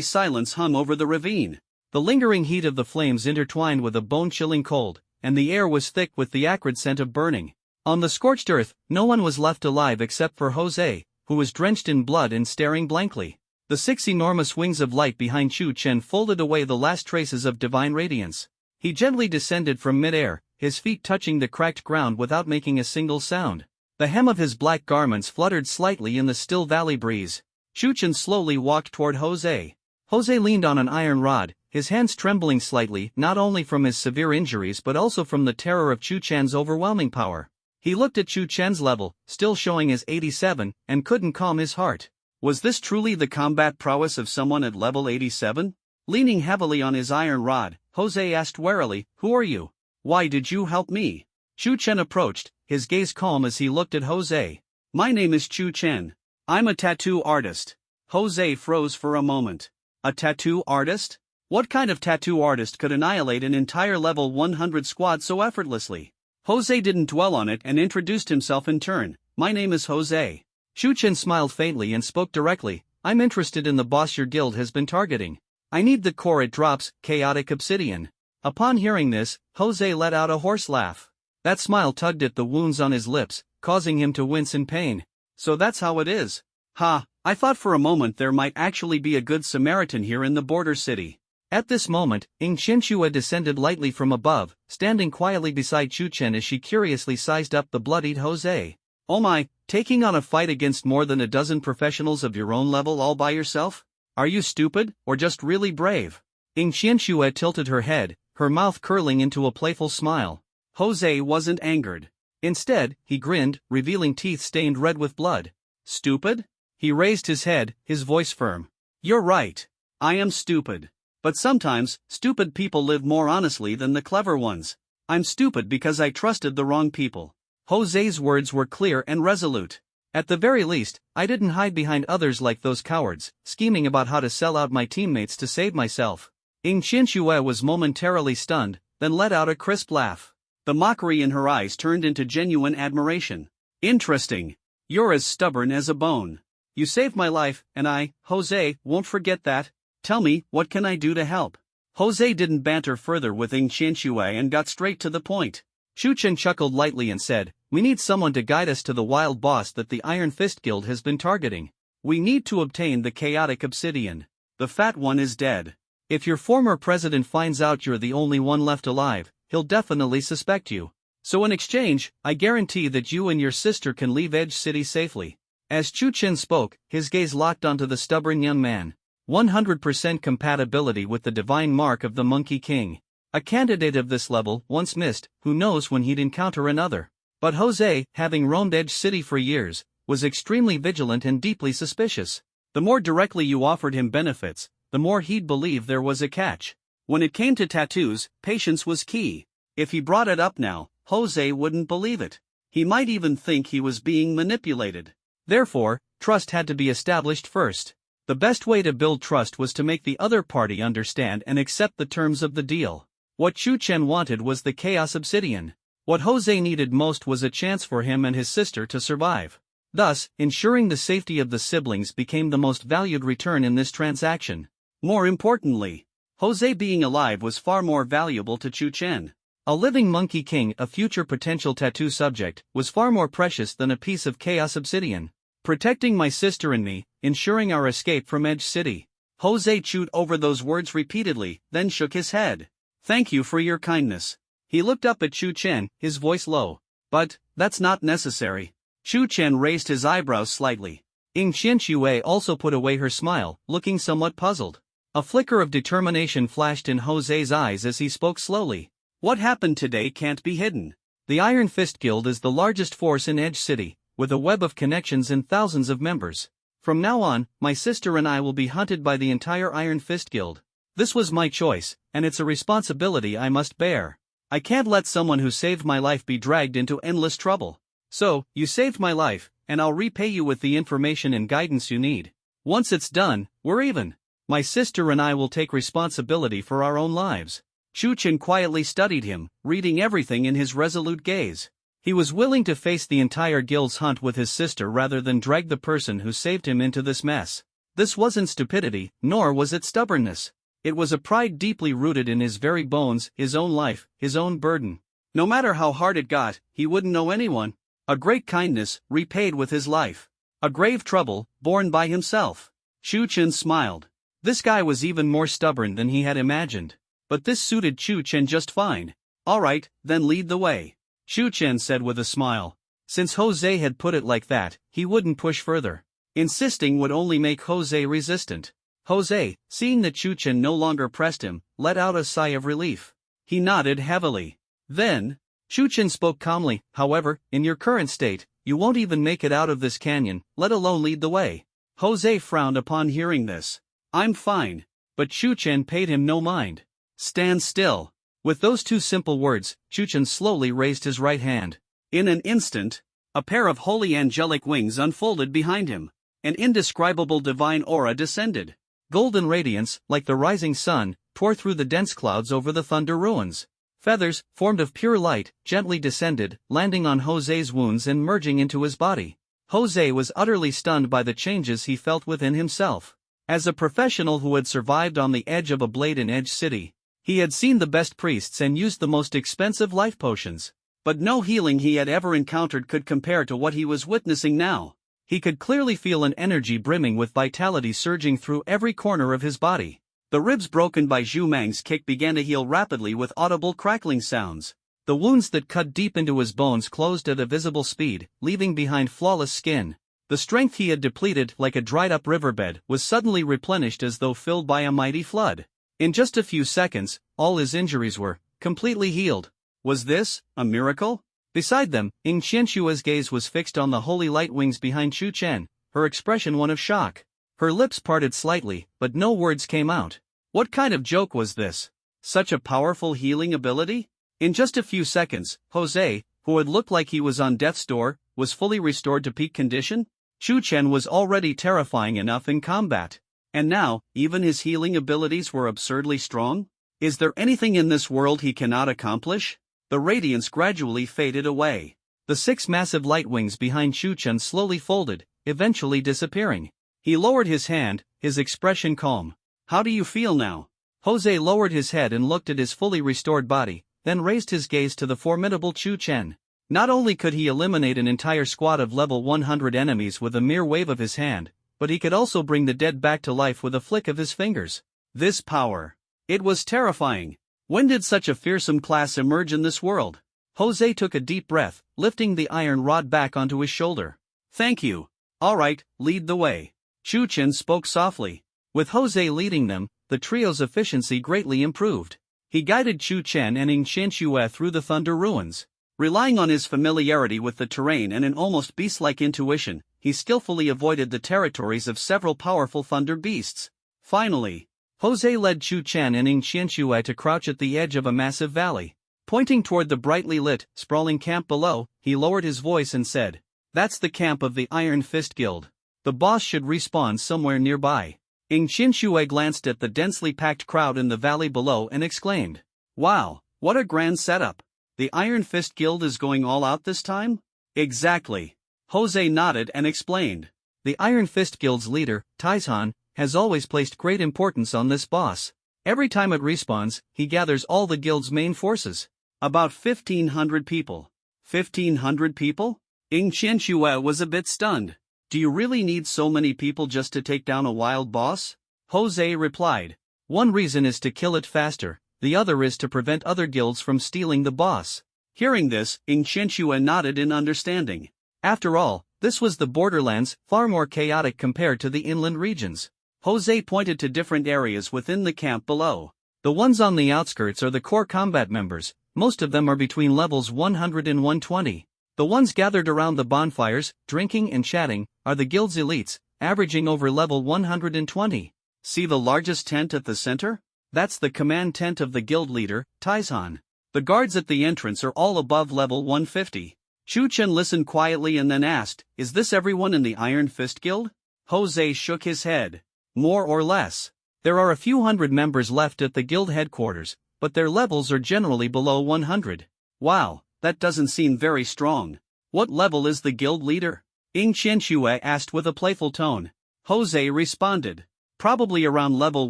silence hung over the ravine. The lingering heat of the flames intertwined with a bone-chilling cold, and the air was thick with the acrid scent of burning. On the scorched earth, no one was left alive except for Jose, who was drenched in blood and staring blankly. The 6 enormous wings of light behind Chu Chen folded away the last traces of divine radiance. He gently descended from mid-air, his feet touching the cracked ground without making a single sound. The hem of his black garments fluttered slightly in the still valley breeze. Chu Chen slowly walked toward Jose. Jose leaned on an iron rod, his hands trembling slightly, not only from his severe injuries but also from the terror of Chu Chen's overwhelming power. He looked at Chu Chen's level, still showing as 87, and couldn't calm his heart. Was this truly the combat prowess of someone at level 87? Leaning heavily on his iron rod, Jose asked warily, "Who are you? Why did you help me?" Chu Chen approached, his gaze calm as he looked at Jose. "My name is Chu Chen. I'm a tattoo artist." Jose froze for a moment. A tattoo artist? What kind of tattoo artist could annihilate an entire level 100 squad so effortlessly? Jose didn't dwell on it and introduced himself in turn. "My name is Jose." Chu Chen smiled faintly and spoke directly. "I'm interested in the boss your guild has been targeting. I need the core it drops, chaotic obsidian." Upon hearing this, Jose let out a hoarse laugh. That smile tugged at the wounds on his lips, causing him to wince in pain. "So that's how it is. Ha, I thought for a moment there might actually be a good Samaritan here in the border city." At this moment, Ying Qianxue descended lightly from above, standing quietly beside Chu Chen as she curiously sized up the bloodied Jose. "Oh my, taking on a fight against more than a dozen professionals of your own level all by yourself? Are you stupid, or just really brave?" Ying Qianxue tilted her head, her mouth curling into a playful smile. Jose wasn't angered. Instead, he grinned, revealing teeth stained red with blood. "Stupid?" He raised his head, his voice firm. "You're right. I am stupid. But sometimes, stupid people live more honestly than the clever ones. I'm stupid because I trusted the wrong people." Jose's words were clear and resolute. At the very least, I didn't hide behind others like those cowards, scheming about how to sell out my teammates to save myself. Ying Qianxue was momentarily stunned, then let out a crisp laugh. The mockery in her eyes turned into genuine admiration. Interesting. You're as stubborn as a bone. You saved my life, and I, Jose, won't forget that. Tell me, what can I do to help? Jose didn't banter further with Ying Qianxue and got straight to the point. Chu Chen chuckled lightly and said, "We need someone to guide us to the wild boss that the Iron Fist Guild has been targeting. We need to obtain the chaotic obsidian. The fat one is dead. If your former president finds out you're the only one left alive, he'll definitely suspect you. So in exchange, I guarantee that you and your sister can leave Edge City safely." As Chu Chen spoke, his gaze locked onto the stubborn young man. 100% compatibility with the divine mark of the Monkey King. A candidate of this level, once missed, who knows when he'd encounter another. But Jose, having roamed Edge City for years, was extremely vigilant and deeply suspicious. The more directly you offered him benefits, the more he'd believe there was a catch. When it came to tattoos, patience was key. If he brought it up now, Jose wouldn't believe it. He might even think he was being manipulated. Therefore, trust had to be established first. The best way to build trust was to make the other party understand and accept the terms of the deal. What Chu Chen wanted was the Chaos Obsidian. What Jose needed most was a chance for him and his sister to survive. Thus, ensuring the safety of the siblings became the most valued return in this transaction. More importantly, Jose being alive was far more valuable to Chu Chen. A living Monkey King, a future potential tattoo subject, was far more precious than a piece of Chaos Obsidian. Protecting my sister and me, ensuring our escape from Edge City. Jose chewed over those words repeatedly, then shook his head. Thank you for your kindness. He looked up at Chu Chen, his voice low. But, that's not necessary. Chu Chen raised his eyebrows slightly. Ying Qianxue also put away her smile, looking somewhat puzzled. A flicker of determination flashed in Jose's eyes as he spoke slowly. What happened today can't be hidden. The Iron Fist Guild is the largest force in Edge City, with a web of connections and thousands of members. From now on, my sister and I will be hunted by the entire Iron Fist Guild. This was my choice, and it's a responsibility I must bear. I can't let someone who saved my life be dragged into endless trouble. So, you saved my life, and I'll repay you with the information and guidance you need. Once it's done, we're even. My sister and I will take responsibility for our own lives. Chu Chen quietly studied him, reading everything in his resolute gaze. He was willing to face the entire guild's hunt with his sister rather than drag the person who saved him into this mess. This wasn't stupidity, nor was it stubbornness. It was a pride deeply rooted in his very bones, his own life, his own burden. No matter how hard it got, he wouldn't know anyone. A great kindness, repaid with his life. A grave trouble, borne by himself. Chu Chen smiled. This guy was even more stubborn than he had imagined. But this suited Chu Chen just fine. Alright, then lead the way. Chu Chen said with a smile. Since Jose had put it like that, he wouldn't push further. Insisting would only make Jose resistant. Jose, seeing that Chu Chen no longer pressed him, let out a sigh of relief. He nodded heavily. Then, Chu Chen spoke calmly, however, in your current state, you won't even make it out of this canyon, let alone lead the way. Jose frowned upon hearing this. I'm fine. But Chu Chen paid him no mind. Stand still. With those two simple words, Chu Chen slowly raised his right hand. In an instant, a pair of holy angelic wings unfolded behind him. An indescribable divine aura descended. Golden radiance, like the rising sun, tore through the dense clouds over the Thunder Ruins. Feathers, formed of pure light, gently descended, landing on Jose's wounds and merging into his body. Jose was utterly stunned by the changes he felt within himself. As a professional who had survived on the edge of a blade in Edge City, he had seen the best priests and used the most expensive life potions. But no healing he had ever encountered could compare to what he was witnessing now. He could clearly feel an energy brimming with vitality surging through every corner of his body. The ribs broken by Zhu Mang's kick began to heal rapidly with audible crackling sounds. The wounds that cut deep into his bones closed at a visible speed, leaving behind flawless skin. The strength he had depleted like a dried-up riverbed was suddenly replenished as though filled by a mighty flood. In just a few seconds, all his injuries were completely healed. Was this a miracle? Beside them, Ying Qianxue's gaze was fixed on the holy light wings behind Chu Chen, her expression one of shock. Her lips parted slightly, but no words came out. What kind of joke was this? Such a powerful healing ability? In just a few seconds, Jose, who had looked like he was on death's door, was fully restored to peak condition? Chu Chen was already terrifying enough in combat. And now, even his healing abilities were absurdly strong? Is there anything in this world he cannot accomplish? The radiance gradually faded away. The 6 massive light wings behind Chu Chen slowly folded, eventually disappearing. He lowered his hand, his expression calm. How do you feel now? Jose lowered his head and looked at his fully restored body, then raised his gaze to the formidable Chu Chen. Not only could he eliminate an entire squad of level 100 enemies with a mere wave of his hand, but he could also bring the dead back to life with a flick of his fingers. This power. It was terrifying. When did such a fearsome class emerge in this world? Jose took a deep breath, lifting the iron rod back onto his shoulder. Thank you. Alright, lead the way. Chu Chen spoke softly. With Jose leading them, the trio's efficiency greatly improved. He guided Chu Chen and Ing Qianxue through the Thunder Ruins. Relying on his familiarity with the terrain and an almost beast-like intuition, he skillfully avoided the territories of several powerful thunder beasts. Finally, Jose led Chu Chen and Ing Qianxue to crouch at the edge of a massive valley. Pointing toward the brightly lit, sprawling camp below, he lowered his voice and said, "That's the camp of the Iron Fist Guild. The boss should respawn somewhere nearby." Ing Qianxue glanced at the densely packed crowd in the valley below and exclaimed, "Wow, what a grand setup. The Iron Fist Guild is going all out this time?" "Exactly." Jose nodded and explained. "The Iron Fist Guild's leader, Taizhan, has always placed great importance on this boss. Every time it respawns, he gathers all the guild's main forces. About 1,500 people. 1,500 people? Ing Qianxue was a bit stunned. Do you really need so many people just to take down a wild boss? Jose replied. One reason is to kill it faster, the other is to prevent other guilds from stealing the boss. Hearing this, Ing Qianxue nodded in understanding. After all, this was the borderlands, far more chaotic compared to the inland regions. Jose pointed to different areas within the camp below. The ones on the outskirts are the core combat members, most of them are between levels 100 and 120. The ones gathered around the bonfires, drinking and chatting, are the guild's elites, averaging over level 120. See the largest tent at the center? That's the command tent of the guild leader, Taizhan. The guards at the entrance are all above level 150. Chu Chen listened quietly and then asked, "Is this everyone in the Iron Fist Guild?" Jose shook his head. More or less. There are a few hundred members left at the guild headquarters, but their levels are generally below 100. Wow, that doesn't seem very strong. What level is the guild leader? Ing Qianxue asked with a playful tone. Jose responded. Probably around level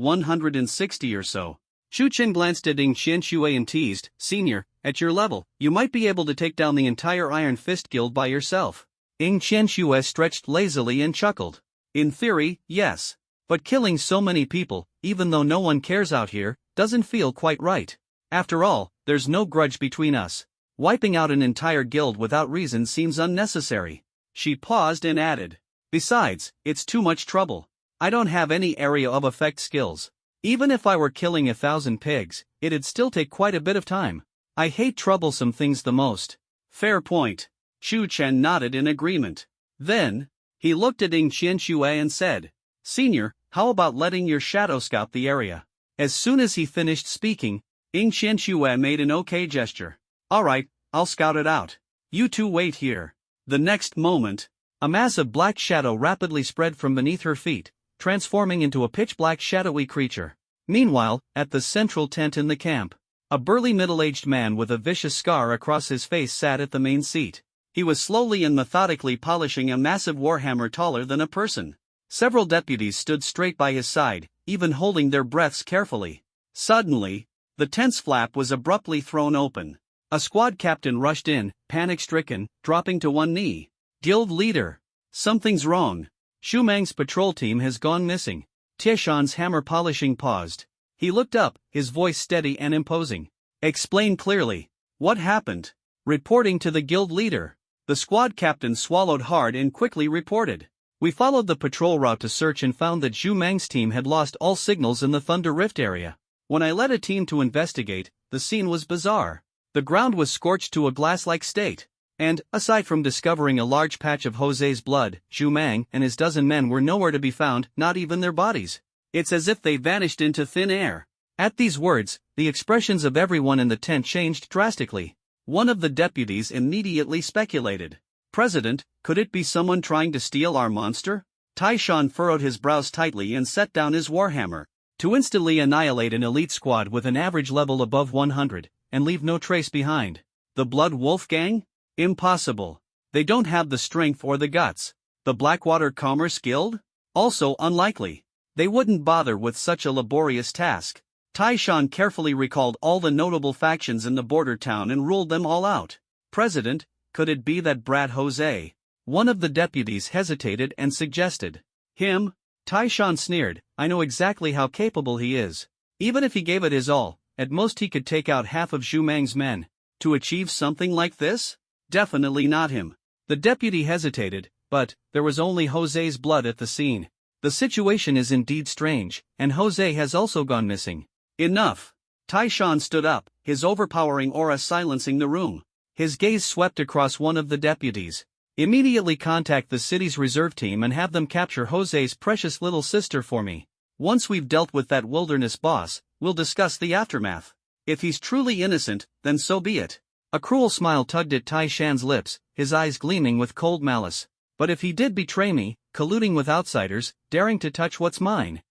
160 or so. Chu Chen glanced at Ing Qianxue and teased, "Senior, at your level, you might be able to take down the entire Iron Fist Guild by yourself." Ing Qianxue stretched lazily and chuckled. In theory, yes. But killing so many people, even though no one cares out here, doesn't feel quite right. After all, there's no grudge between us. Wiping out an entire guild without reason seems unnecessary. She paused and added. Besides, it's too much trouble. I don't have any area of effect skills. Even if I were killing 1,000 pigs, it'd still take quite a bit of time. I hate troublesome things the most. Fair point. Chu Chen nodded in agreement. Then, he looked at Ing Qianxue and said, "Senior, how about letting your shadow scout the area?" As soon as he finished speaking, Ing Qianxue made an okay gesture. "Alright, I'll scout it out. You two wait here." The next moment, a mass of black shadow rapidly spread from beneath her feet, transforming into a pitch-black shadowy creature. Meanwhile, at the central tent in the camp, a burly middle-aged man with a vicious scar across his face sat at the main seat. He was slowly and methodically polishing a massive warhammer taller than a person. Several deputies stood straight by his side, even holding their breaths carefully. Suddenly, the tent's flap was abruptly thrown open. A squad captain rushed in, panic-stricken, dropping to one knee. Guild leader. Something's wrong. Xu Mang's patrol team has gone missing. Tieshan's hammer polishing paused. He looked up, his voice steady and imposing. Explain clearly. What happened? Reporting to the guild leader. The squad captain swallowed hard and quickly reported. We followed the patrol route to search and found that Xu Mang's team had lost all signals in the Thunder Rift area. When I led a team to investigate, the scene was bizarre. The ground was scorched to a glass-like state. And, aside from discovering a large patch of Jose's blood, Xu Mang and his dozen men were nowhere to be found, not even their bodies. It's as if they vanished into thin air. At these words, the expressions of everyone in the tent changed drastically. One of the deputies immediately speculated. President, could it be someone trying to steal our monster? Taishan furrowed his brows tightly and set down his warhammer. To instantly annihilate an elite squad with an average level above 100, and leave no trace behind. The Blood Wolf Gang? Impossible. They don't have the strength or the guts. The Blackwater Commerce Guild? Also unlikely. They wouldn't bother with such a laborious task. Taishan carefully recalled all the notable factions in the border town and ruled them all out. President, could it be that brat Jose? One of the deputies hesitated and suggested. Him? Taishan sneered. I know exactly how capable he is. Even if he gave it his all, at most he could take out half of Zhu Mang's men. To achieve something like this? Definitely not him. The deputy hesitated, but there was only Jose's blood at the scene. The situation is indeed strange, and Jose has also gone missing. Enough. Taishan stood up, his overpowering aura silencing the room. His gaze swept across one of the deputies. Immediately contact the city's reserve team and have them capture Jose's precious little sister for me. Once we've dealt with that wilderness boss, we'll discuss the aftermath. If he's truly innocent, then so be it. A cruel smile tugged at Taishan's lips, his eyes gleaming with cold malice. But if he did betray me, colluding with outsiders, daring to touch what's mine,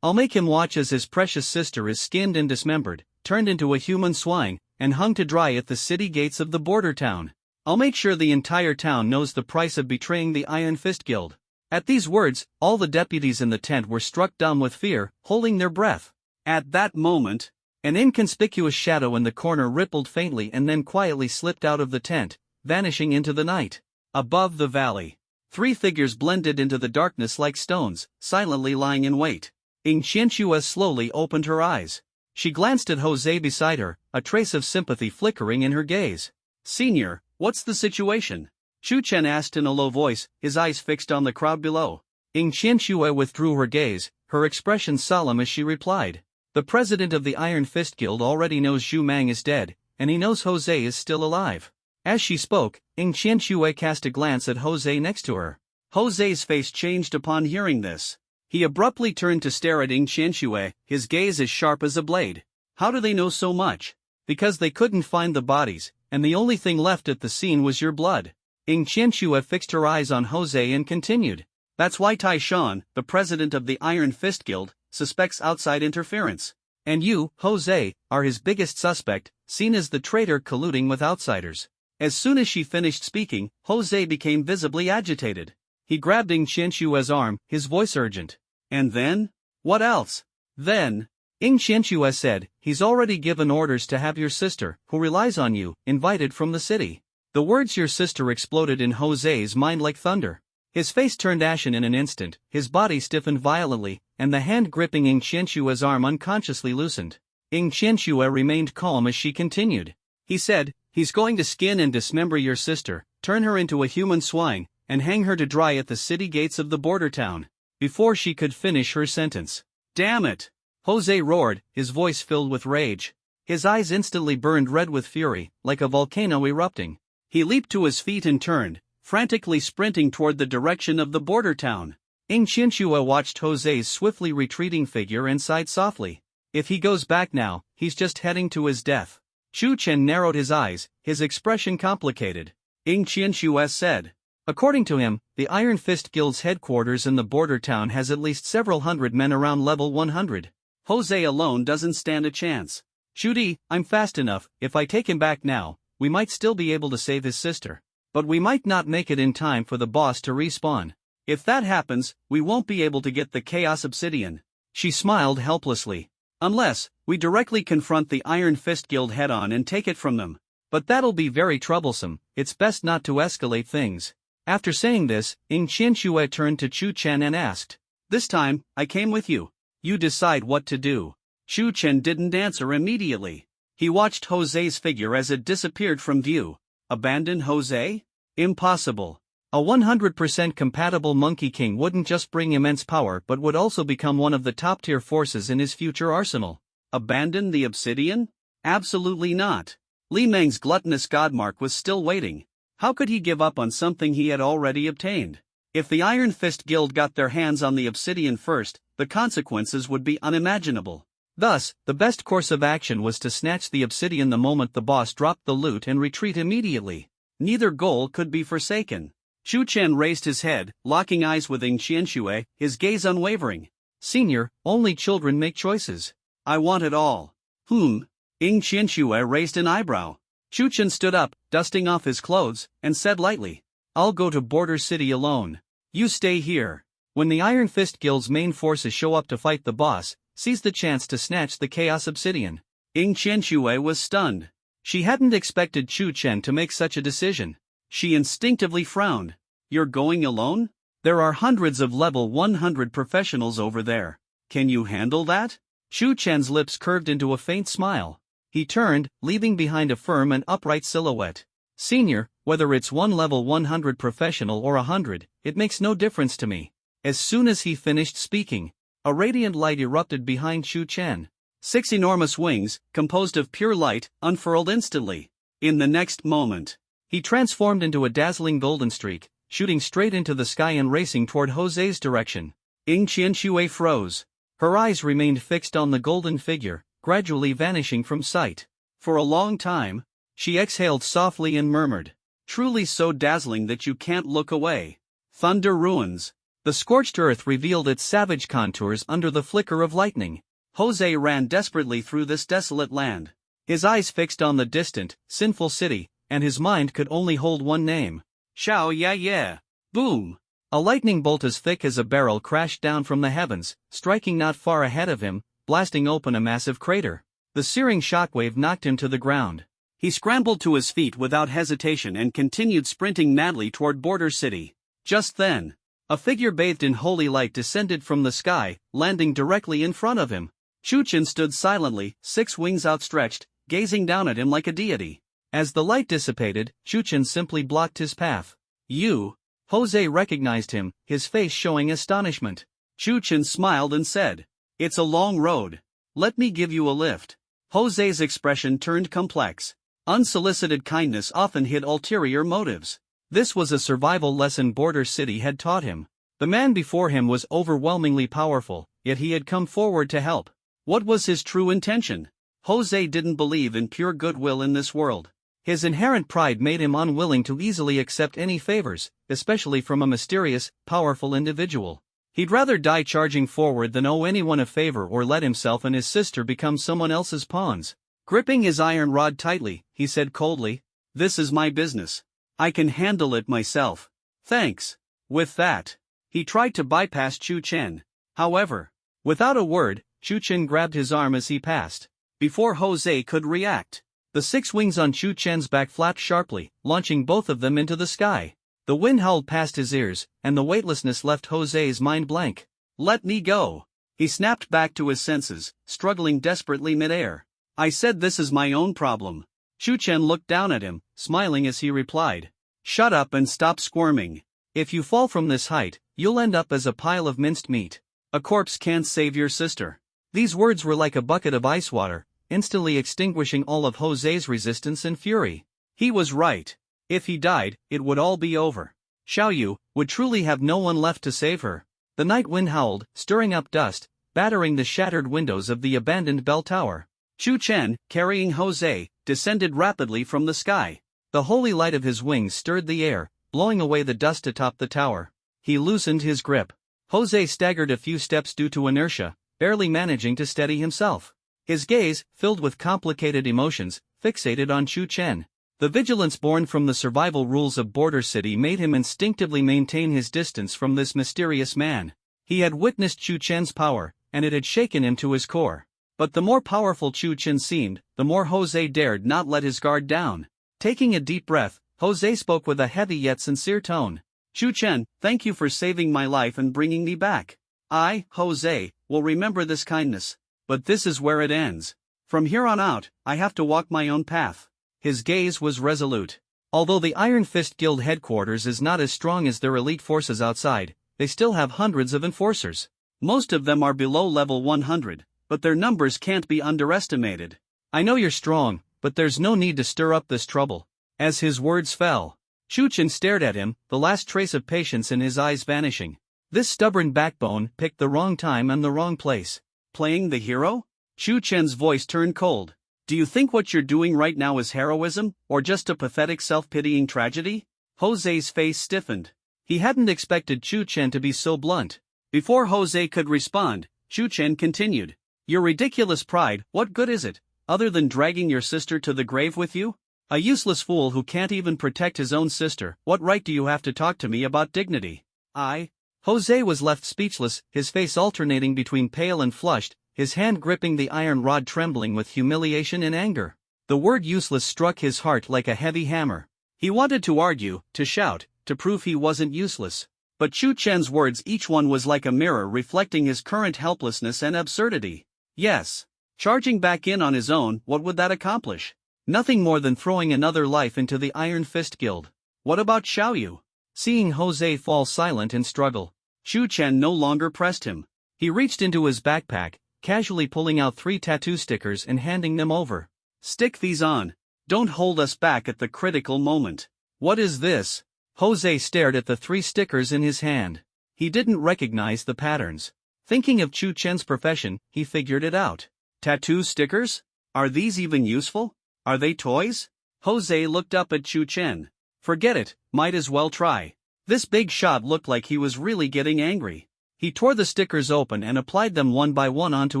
I'll make him watch as his precious sister is skinned and dismembered, turned into a human swine, and hung to dry at the city gates of the border town. I'll make sure the entire town knows the price of betraying the Iron Fist Guild. At these words, all the deputies in the tent were struck dumb with fear, holding their breath. At that moment, an inconspicuous shadow in the corner rippled faintly and then quietly slipped out of the tent, vanishing into the night. Above the valley, three figures blended into the darkness like stones, silently lying in wait. Ying Qianxue slowly opened her eyes. She glanced at Jose beside her, a trace of sympathy flickering in her gaze. Senior, what's the situation? Chu Chen asked in a low voice, his eyes fixed on the crowd below. Ying Qianxue withdrew her gaze, her expression solemn as she replied. The president of the Iron Fist Guild already knows Zhu Mang is dead, and he knows Jose is still alive. As she spoke, Ying Qianxue cast a glance at Jose next to her. Jose's face changed upon hearing this. He abruptly turned to stare at Ying Qianxue, his gaze as sharp as a blade. How do they know so much? Because they couldn't find the bodies, and the only thing left at the scene was your blood. Ying Qianxue fixed her eyes on Jose and continued. That's why Taishan, the president of the Iron Fist Guild, suspects outside interference. And you, Jose, are his biggest suspect, seen as the traitor colluding with outsiders. As soon as she finished speaking, Jose became visibly agitated. He grabbed Ying Qianxue's arm, his voice urgent. And then? What else? Then, Ying Qianxue said, he's already given orders to have your sister, who relies on you, invited from the city. The words your sister exploded in Jose's mind like thunder. His face turned ashen in an instant, his body stiffened violently, and the hand gripping Ying Qianxue's arm unconsciously loosened. Ying Qianxue remained calm as she continued. He said, he's going to skin and dismember your sister, turn her into a human swine, and hang her to dry at the city gates of the border town. Before she could finish her sentence. Damn it! Jose roared, his voice filled with rage. His eyes instantly burned red with fury, like a volcano erupting. He leaped to his feet and turned, frantically sprinting toward the direction of the border town. Ying Qianxue watched Jose's swiftly retreating figure and sighed softly. If he goes back now, he's just heading to his death. Chu Chen narrowed his eyes, his expression complicated. Ying Qianxue said. According to him, the Iron Fist Guild's headquarters in the border town has at least several hundred men around level 100. Jose alone doesn't stand a chance. Shudi, I'm fast enough, if I take him back now, we might still be able to save his sister. But we might not make it in time for the boss to respawn. If that happens, we won't be able to get the Chaos Obsidian. She smiled helplessly. Unless, we directly confront the Iron Fist Guild head-on and take it from them. But that'll be very troublesome, it's best not to escalate things. After saying this, Ying Qianxue turned to Chu Chen and asked. This time, I came with you. You decide what to do. Chu Chen didn't answer immediately. He watched Jose's figure as it disappeared from view. Abandon Jose? Impossible. A 100% compatible Monkey King wouldn't just bring immense power but would also become one of the top-tier forces in his future arsenal. Abandon the Obsidian? Absolutely not. Li Meng's gluttonous godmark was still waiting. How could he give up on something he had already obtained? If the Iron Fist Guild got their hands on the Obsidian first, the consequences would be unimaginable. Thus, the best course of action was to snatch the Obsidian the moment the boss dropped the loot and retreat immediately. Neither goal could be forsaken. Chu Chen raised his head, locking eyes with Ing Qianxue, his gaze unwavering. Senior, only children make choices. I want it all. Ing Qianxue raised an eyebrow. Chu Chen stood up, dusting off his clothes, and said lightly, I'll go to Border City alone. You stay here. When the Iron Fist Guild's main forces show up to fight the boss, seize the chance to snatch the Chaos Obsidian. Ing Qianxue was stunned. She hadn't expected Chu Chen to make such a decision. She instinctively frowned. You're going alone? There are hundreds of level 100 professionals over there. Can you handle that? Chu Chen's lips curved into a faint smile. He turned, leaving behind a firm and upright silhouette. Senior, whether it's one level 100 professional or 100, it makes no difference to me. As soon as he finished speaking, a radiant light erupted behind Chu Chen. 6 enormous wings, composed of pure light, unfurled instantly. In the next moment, he transformed into a dazzling golden streak, shooting straight into the sky and racing toward Jose's direction. Ing Qianxue froze. Her eyes remained fixed on the golden figure, gradually vanishing from sight. For a long time, she exhaled softly and murmured, truly so dazzling that you can't look away. Thunder ruins. The scorched earth revealed its savage contours under the flicker of lightning. Jose ran desperately through this desolate land. His eyes fixed on the distant, sinful city, and his mind could only hold one name. Xiao Ye. Boom! A lightning bolt as thick as a barrel crashed down from the heavens, striking not far ahead of him, blasting open a massive crater. The searing shockwave knocked him to the ground. He scrambled to his feet without hesitation and continued sprinting madly toward Border City. Just then, a figure bathed in holy light descended from the sky, landing directly in front of him. Chu Chen stood silently, 6 wings outstretched, gazing down at him like a deity. As the light dissipated, Chu Chen simply blocked his path. You? Jose recognized him, his face showing astonishment. Chu Chen smiled and said, It's a long road. Let me give you a lift. Jose's expression turned complex. Unsolicited kindness often hid ulterior motives. This was a survival lesson Border City had taught him. The man before him was overwhelmingly powerful, yet he had come forward to help. What was his true intention? Jose didn't believe in pure goodwill in this world. His inherent pride made him unwilling to easily accept any favors, especially from a mysterious, powerful individual. He'd rather die charging forward than owe anyone a favor or let himself and his sister become someone else's pawns. Gripping his iron rod tightly, he said coldly, This is my business. I can handle it myself. Thanks. With that, he tried to bypass Chu Chen. However, without a word, Chu Chen grabbed his arm as he passed. Before Jose could react, the 6 wings on Chu Chen's back flapped sharply, launching both of them into the sky. The wind howled past his ears, and the weightlessness left Jose's mind blank. Let me go. He snapped back to his senses, struggling desperately midair. I said this is my own problem. Chu Chen looked down at him, smiling as he replied, Shut up and stop squirming. If you fall from this height, you'll end up as a pile of minced meat. A corpse can't save your sister. These words were like a bucket of ice water, instantly extinguishing all of Jose's resistance and fury. He was right. If he died, it would all be over. Xiao Yu would truly have no one left to save her. The night wind howled, stirring up dust, battering the shattered windows of the abandoned bell tower. Chu Chen, carrying Jose, descended rapidly from the sky. The holy light of his wings stirred the air, blowing away the dust atop the tower. He loosened his grip. Jose staggered a few steps due to inertia, barely managing to steady himself. His gaze, filled with complicated emotions, fixated on Chu Chen. The vigilance born from the survival rules of Border City made him instinctively maintain his distance from this mysterious man. He had witnessed Chu Chen's power, and it had shaken him to his core. But the more powerful Chu Chen seemed, the more Jose dared not let his guard down. Taking a deep breath, Jose spoke with a heavy yet sincere tone. Chu Chen, thank you for saving my life and bringing me back. I, Jose, will remember this kindness. But this is where it ends. From here on out, I have to walk my own path. His gaze was resolute. Although the Iron Fist Guild headquarters is not as strong as their elite forces outside, they still have hundreds of enforcers. Most of them are below level 100, but their numbers can't be underestimated. I know you're strong, but there's no need to stir up this trouble. As his words fell, Chu Chen stared at him, the last trace of patience in his eyes vanishing. This stubborn backbone picked the wrong time and the wrong place. Playing the hero? Chu Chen's voice turned cold. Do you think what you're doing right now is heroism, or just a pathetic self-pitying tragedy? Jose's face stiffened. He hadn't expected Chu Chen to be so blunt. Before Jose could respond, Chu Chen continued. Your ridiculous pride, what good is it, other than dragging your sister to the grave with you? A useless fool who can't even protect his own sister. What right do you have to talk to me about dignity? Jose was left speechless, his face alternating between pale and flushed, his hand gripping the iron rod trembling with humiliation and anger. The word useless struck his heart like a heavy hammer. He wanted to argue, to shout, to prove he wasn't useless. But Chu Chen's words, each one was like a mirror reflecting his current helplessness and absurdity. Yes. Charging back in on his own, what would that accomplish? Nothing more than throwing another life into the Iron Fist Guild. What about Xiaoyu? Seeing Jose fall silent and struggle, Chu Chen no longer pressed him. He reached into his backpack, casually pulling out 3 tattoo stickers and handing them over. Stick these on. Don't hold us back at the critical moment. What is this? Jose stared at the 3 stickers in his hand. He didn't recognize the patterns. Thinking of Chu Chen's profession, he figured it out. Tattoo stickers? Are these even useful? Are they toys? Jose looked up at Chu Chen. Forget it, might as well try. This big shot looked like he was really getting angry. He tore the stickers open and applied them one by one onto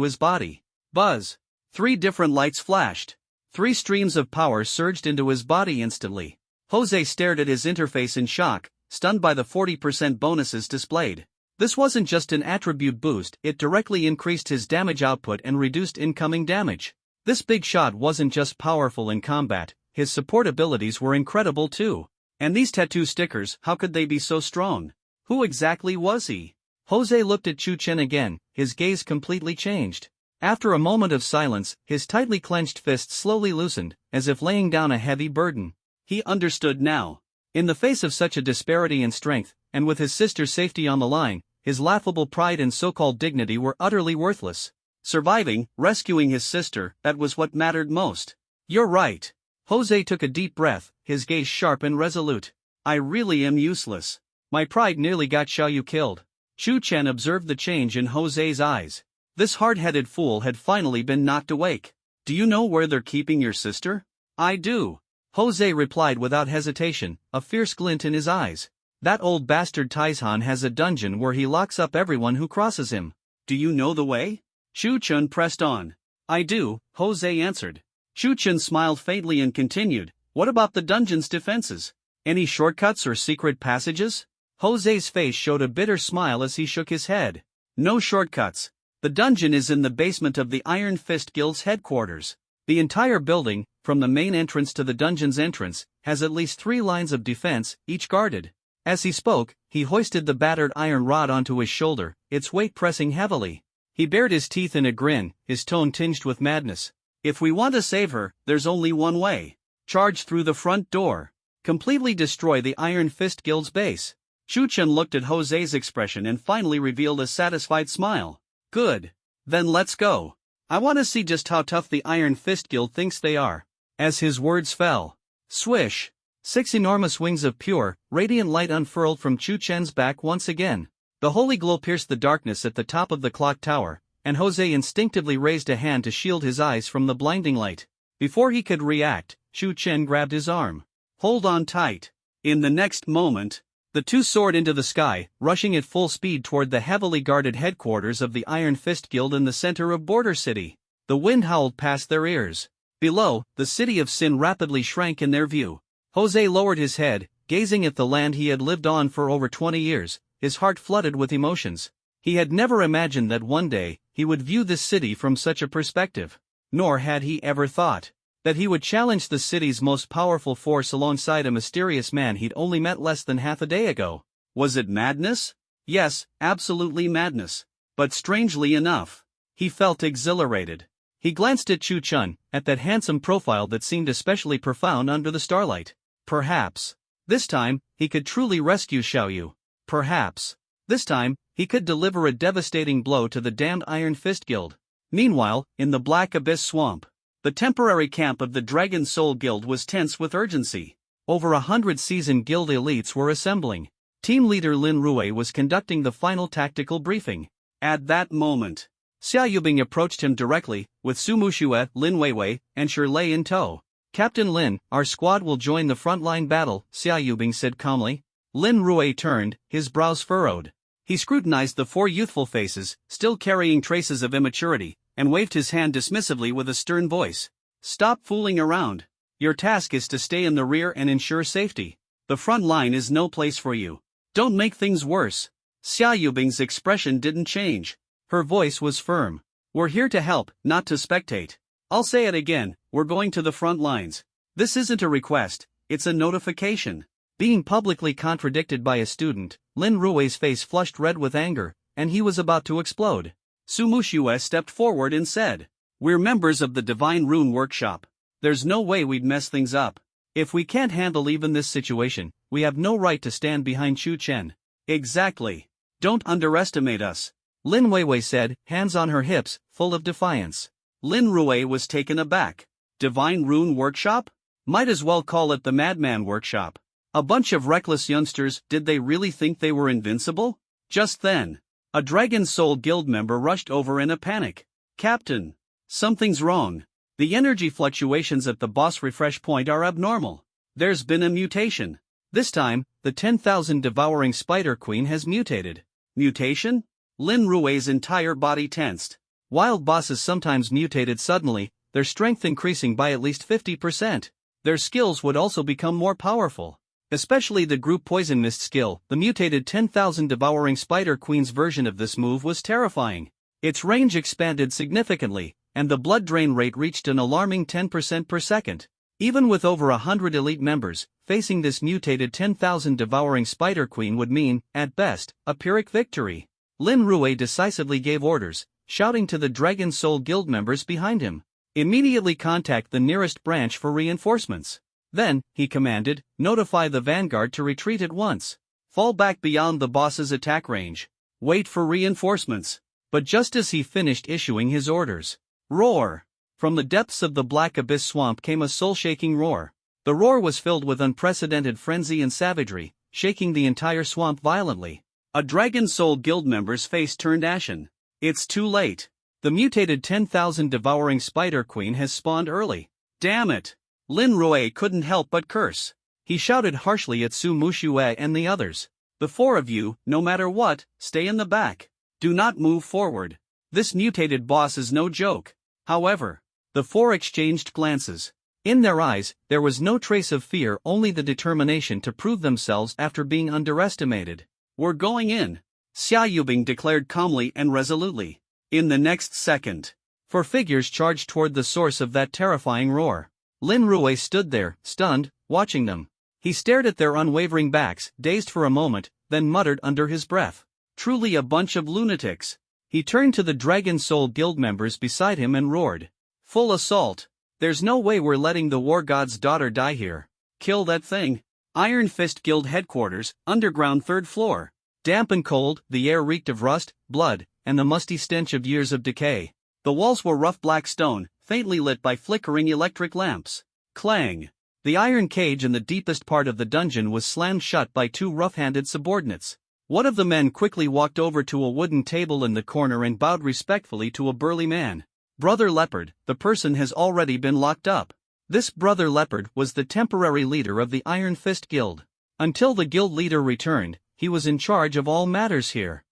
his body. Buzz! 3 different lights flashed. 3 streams of power surged into his body instantly. Jose stared at his interface in shock, stunned by the 40% bonuses displayed. This wasn't just an attribute boost, it directly increased his damage output and reduced incoming damage. This big shot wasn't just powerful in combat, his support abilities were incredible too. And these tattoo stickers, how could they be so strong? Who exactly was he? Jose looked at Chu Chen again, his gaze completely changed. After a moment of silence, his tightly clenched fist slowly loosened, as if laying down a heavy burden. He understood now. In the face of such a disparity in strength, and with his sister's safety on the line, his laughable pride and so-called dignity were utterly worthless. Surviving, rescuing his sister, that was what mattered most. You're right. Jose took a deep breath, his gaze sharp and resolute. I really am useless. My pride nearly got Xiaoyu killed. Chu Chen observed the change in Jose's eyes. This hard-headed fool had finally been knocked awake. Do you know where they're keeping your sister? I do. Jose replied without hesitation, a fierce glint in his eyes. That old bastard Taizhan has a dungeon where he locks up everyone who crosses him. Do you know the way? Chu Chen pressed on. I do, Jose answered. Chu Chen smiled faintly and continued, what about the dungeon's defenses? Any shortcuts or secret passages? Jose's face showed a bitter smile as he shook his head. No shortcuts. The dungeon is in the basement of the Iron Fist Guild's headquarters. The entire building, from the main entrance to the dungeon's entrance, has at least 3 lines of defense, each guarded. As he spoke, he hoisted the battered iron rod onto his shoulder, its weight pressing heavily. He bared his teeth in a grin, his tone tinged with madness. If we want to save her, there's only one way. Charge through the front door. Completely destroy the Iron Fist Guild's base. Chu Chen looked at Jose's expression and finally revealed a satisfied smile. Good. Then let's go. I want to see just how tough the Iron Fist Guild thinks they are. As his words fell. Swish. 6 enormous wings of pure, radiant light unfurled from Chu Chen's back once again. The holy glow pierced the darkness at the top of the clock tower, and Jose instinctively raised a hand to shield his eyes from the blinding light. Before he could react, Chu Chen grabbed his arm. Hold on tight. In the next moment, the two soared into the sky, rushing at full speed toward the heavily guarded headquarters of the Iron Fist Guild in the center of Border City. The wind howled past their ears. Below, the city of Sin rapidly shrank in their view. Jose lowered his head, gazing at the land he had lived on for over 20 years, his heart flooded with emotions. He had never imagined that one day, he would view this city from such a perspective. Nor had he ever thought that he would challenge the city's most powerful force alongside a mysterious man he'd only met less than half a day ago. Was it madness? Yes, absolutely madness. But strangely enough, he felt exhilarated. He glanced at Chu Chen, at that handsome profile that seemed especially profound under the starlight. Perhaps, this time, he could truly rescue Xiaoyu. Perhaps, this time, he could deliver a devastating blow to the damned Iron Fist Guild. Meanwhile, in the Black Abyss Swamp, the temporary camp of the Dragon Soul Guild was tense with urgency. Over 100 seasoned guild elites were assembling. Team leader Lin Rui was conducting the final tactical briefing. At that moment, Xia Yubing approached him directly, with Su Muxue, Lin Weiwei, and Shi Lei in tow. Captain Lin, our squad will join the frontline battle, Xia Yubing said calmly. Lin Rui turned, his brows furrowed. He scrutinized the 4 youthful faces, still carrying traces of immaturity, and waved his hand dismissively with a stern voice. Stop fooling around. Your task is to stay in the rear and ensure safety. The front line is no place for you. Don't make things worse. Xia Yubing's expression didn't change. Her voice was firm. We're here to help, not to spectate. I'll say it again, we're going to the front lines. This isn't a request, it's a notification. Being publicly contradicted by a student, Lin Rui's face flushed red with anger, and he was about to explode. Su Muxue stepped forward and said, We're members of the Divine Rune Workshop. There's no way we'd mess things up. If we can't handle even this situation, we have no right to stand behind Chu Chen. Exactly. Don't underestimate us. Lin Weiwei said, hands on her hips, full of defiance. Lin Rui was taken aback. Divine Rune Workshop? Might as well call it the Madman Workshop. A bunch of reckless youngsters, did they really think they were invincible? Just then, a Dragon Soul Guild member rushed over in a panic. Captain, something's wrong. The energy fluctuations at the boss refresh point are abnormal. There's been a mutation. This time, the 10,000 devouring Spider Queen has mutated. Mutation? Lin Rui's entire body tensed. Wild bosses sometimes mutated suddenly, their strength increasing by at least 50%. Their skills would also become more powerful. Especially the group Poison Mist skill, the mutated 10,000 devouring Spider Queen's version of this move was terrifying. Its range expanded significantly, and the blood drain rate reached an alarming 10% per second. Even with over 100 elite members, facing this mutated 10,000 devouring Spider Queen would mean, at best, a Pyrrhic victory. Lin Rui decisively gave orders, shouting to the Dragon Soul Guild members behind him. Immediately contact the nearest branch for reinforcements. Then, he commanded, notify the vanguard to retreat at once. Fall back beyond the boss's attack range. Wait for reinforcements. But just as he finished issuing his orders, roar! From the depths of the Black Abyss swamp came a soul-shaking roar. The roar was filled with unprecedented frenzy and savagery, shaking the entire swamp violently. A Dragon Soul Guild member's face turned ashen. It's too late. The mutated 10,000 devouring Spider Queen has spawned early. Damn it! Lin Rui couldn't help but curse. He shouted harshly at Su Muxue and the others. The 4 of you, no matter what, stay in the back. Do not move forward. This mutated boss is no joke. However, the 4 exchanged glances. In their eyes, there was no trace of fear, only the determination to prove themselves after being underestimated. We're going in, Xia Yubing declared calmly and resolutely. In the next second, 4 figures charged toward the source of that terrifying roar. Lin Rui stood there, stunned, watching them. He stared at their unwavering backs, dazed for a moment, then muttered under his breath. Truly a bunch of lunatics. He turned to the Dragon Soul Guild members beside him and roared. Full assault. There's no way we're letting the War God's daughter die here. Kill that thing. Iron Fist Guild headquarters, underground 3rd floor. Damp and cold, the air reeked of rust, blood, and the musty stench of years of decay. The walls were rough black stone, faintly lit by flickering electric lamps. Clang! The iron cage in the deepest part of the dungeon was slammed shut by 2 rough-handed subordinates. One of the men quickly walked over to a wooden table in the corner and bowed respectfully to a burly man. Brother Leopard, the person has already been locked up. This Brother Leopard was the temporary leader of the Iron Fist Guild. Until the guild leader returned, he was in charge of all matters here.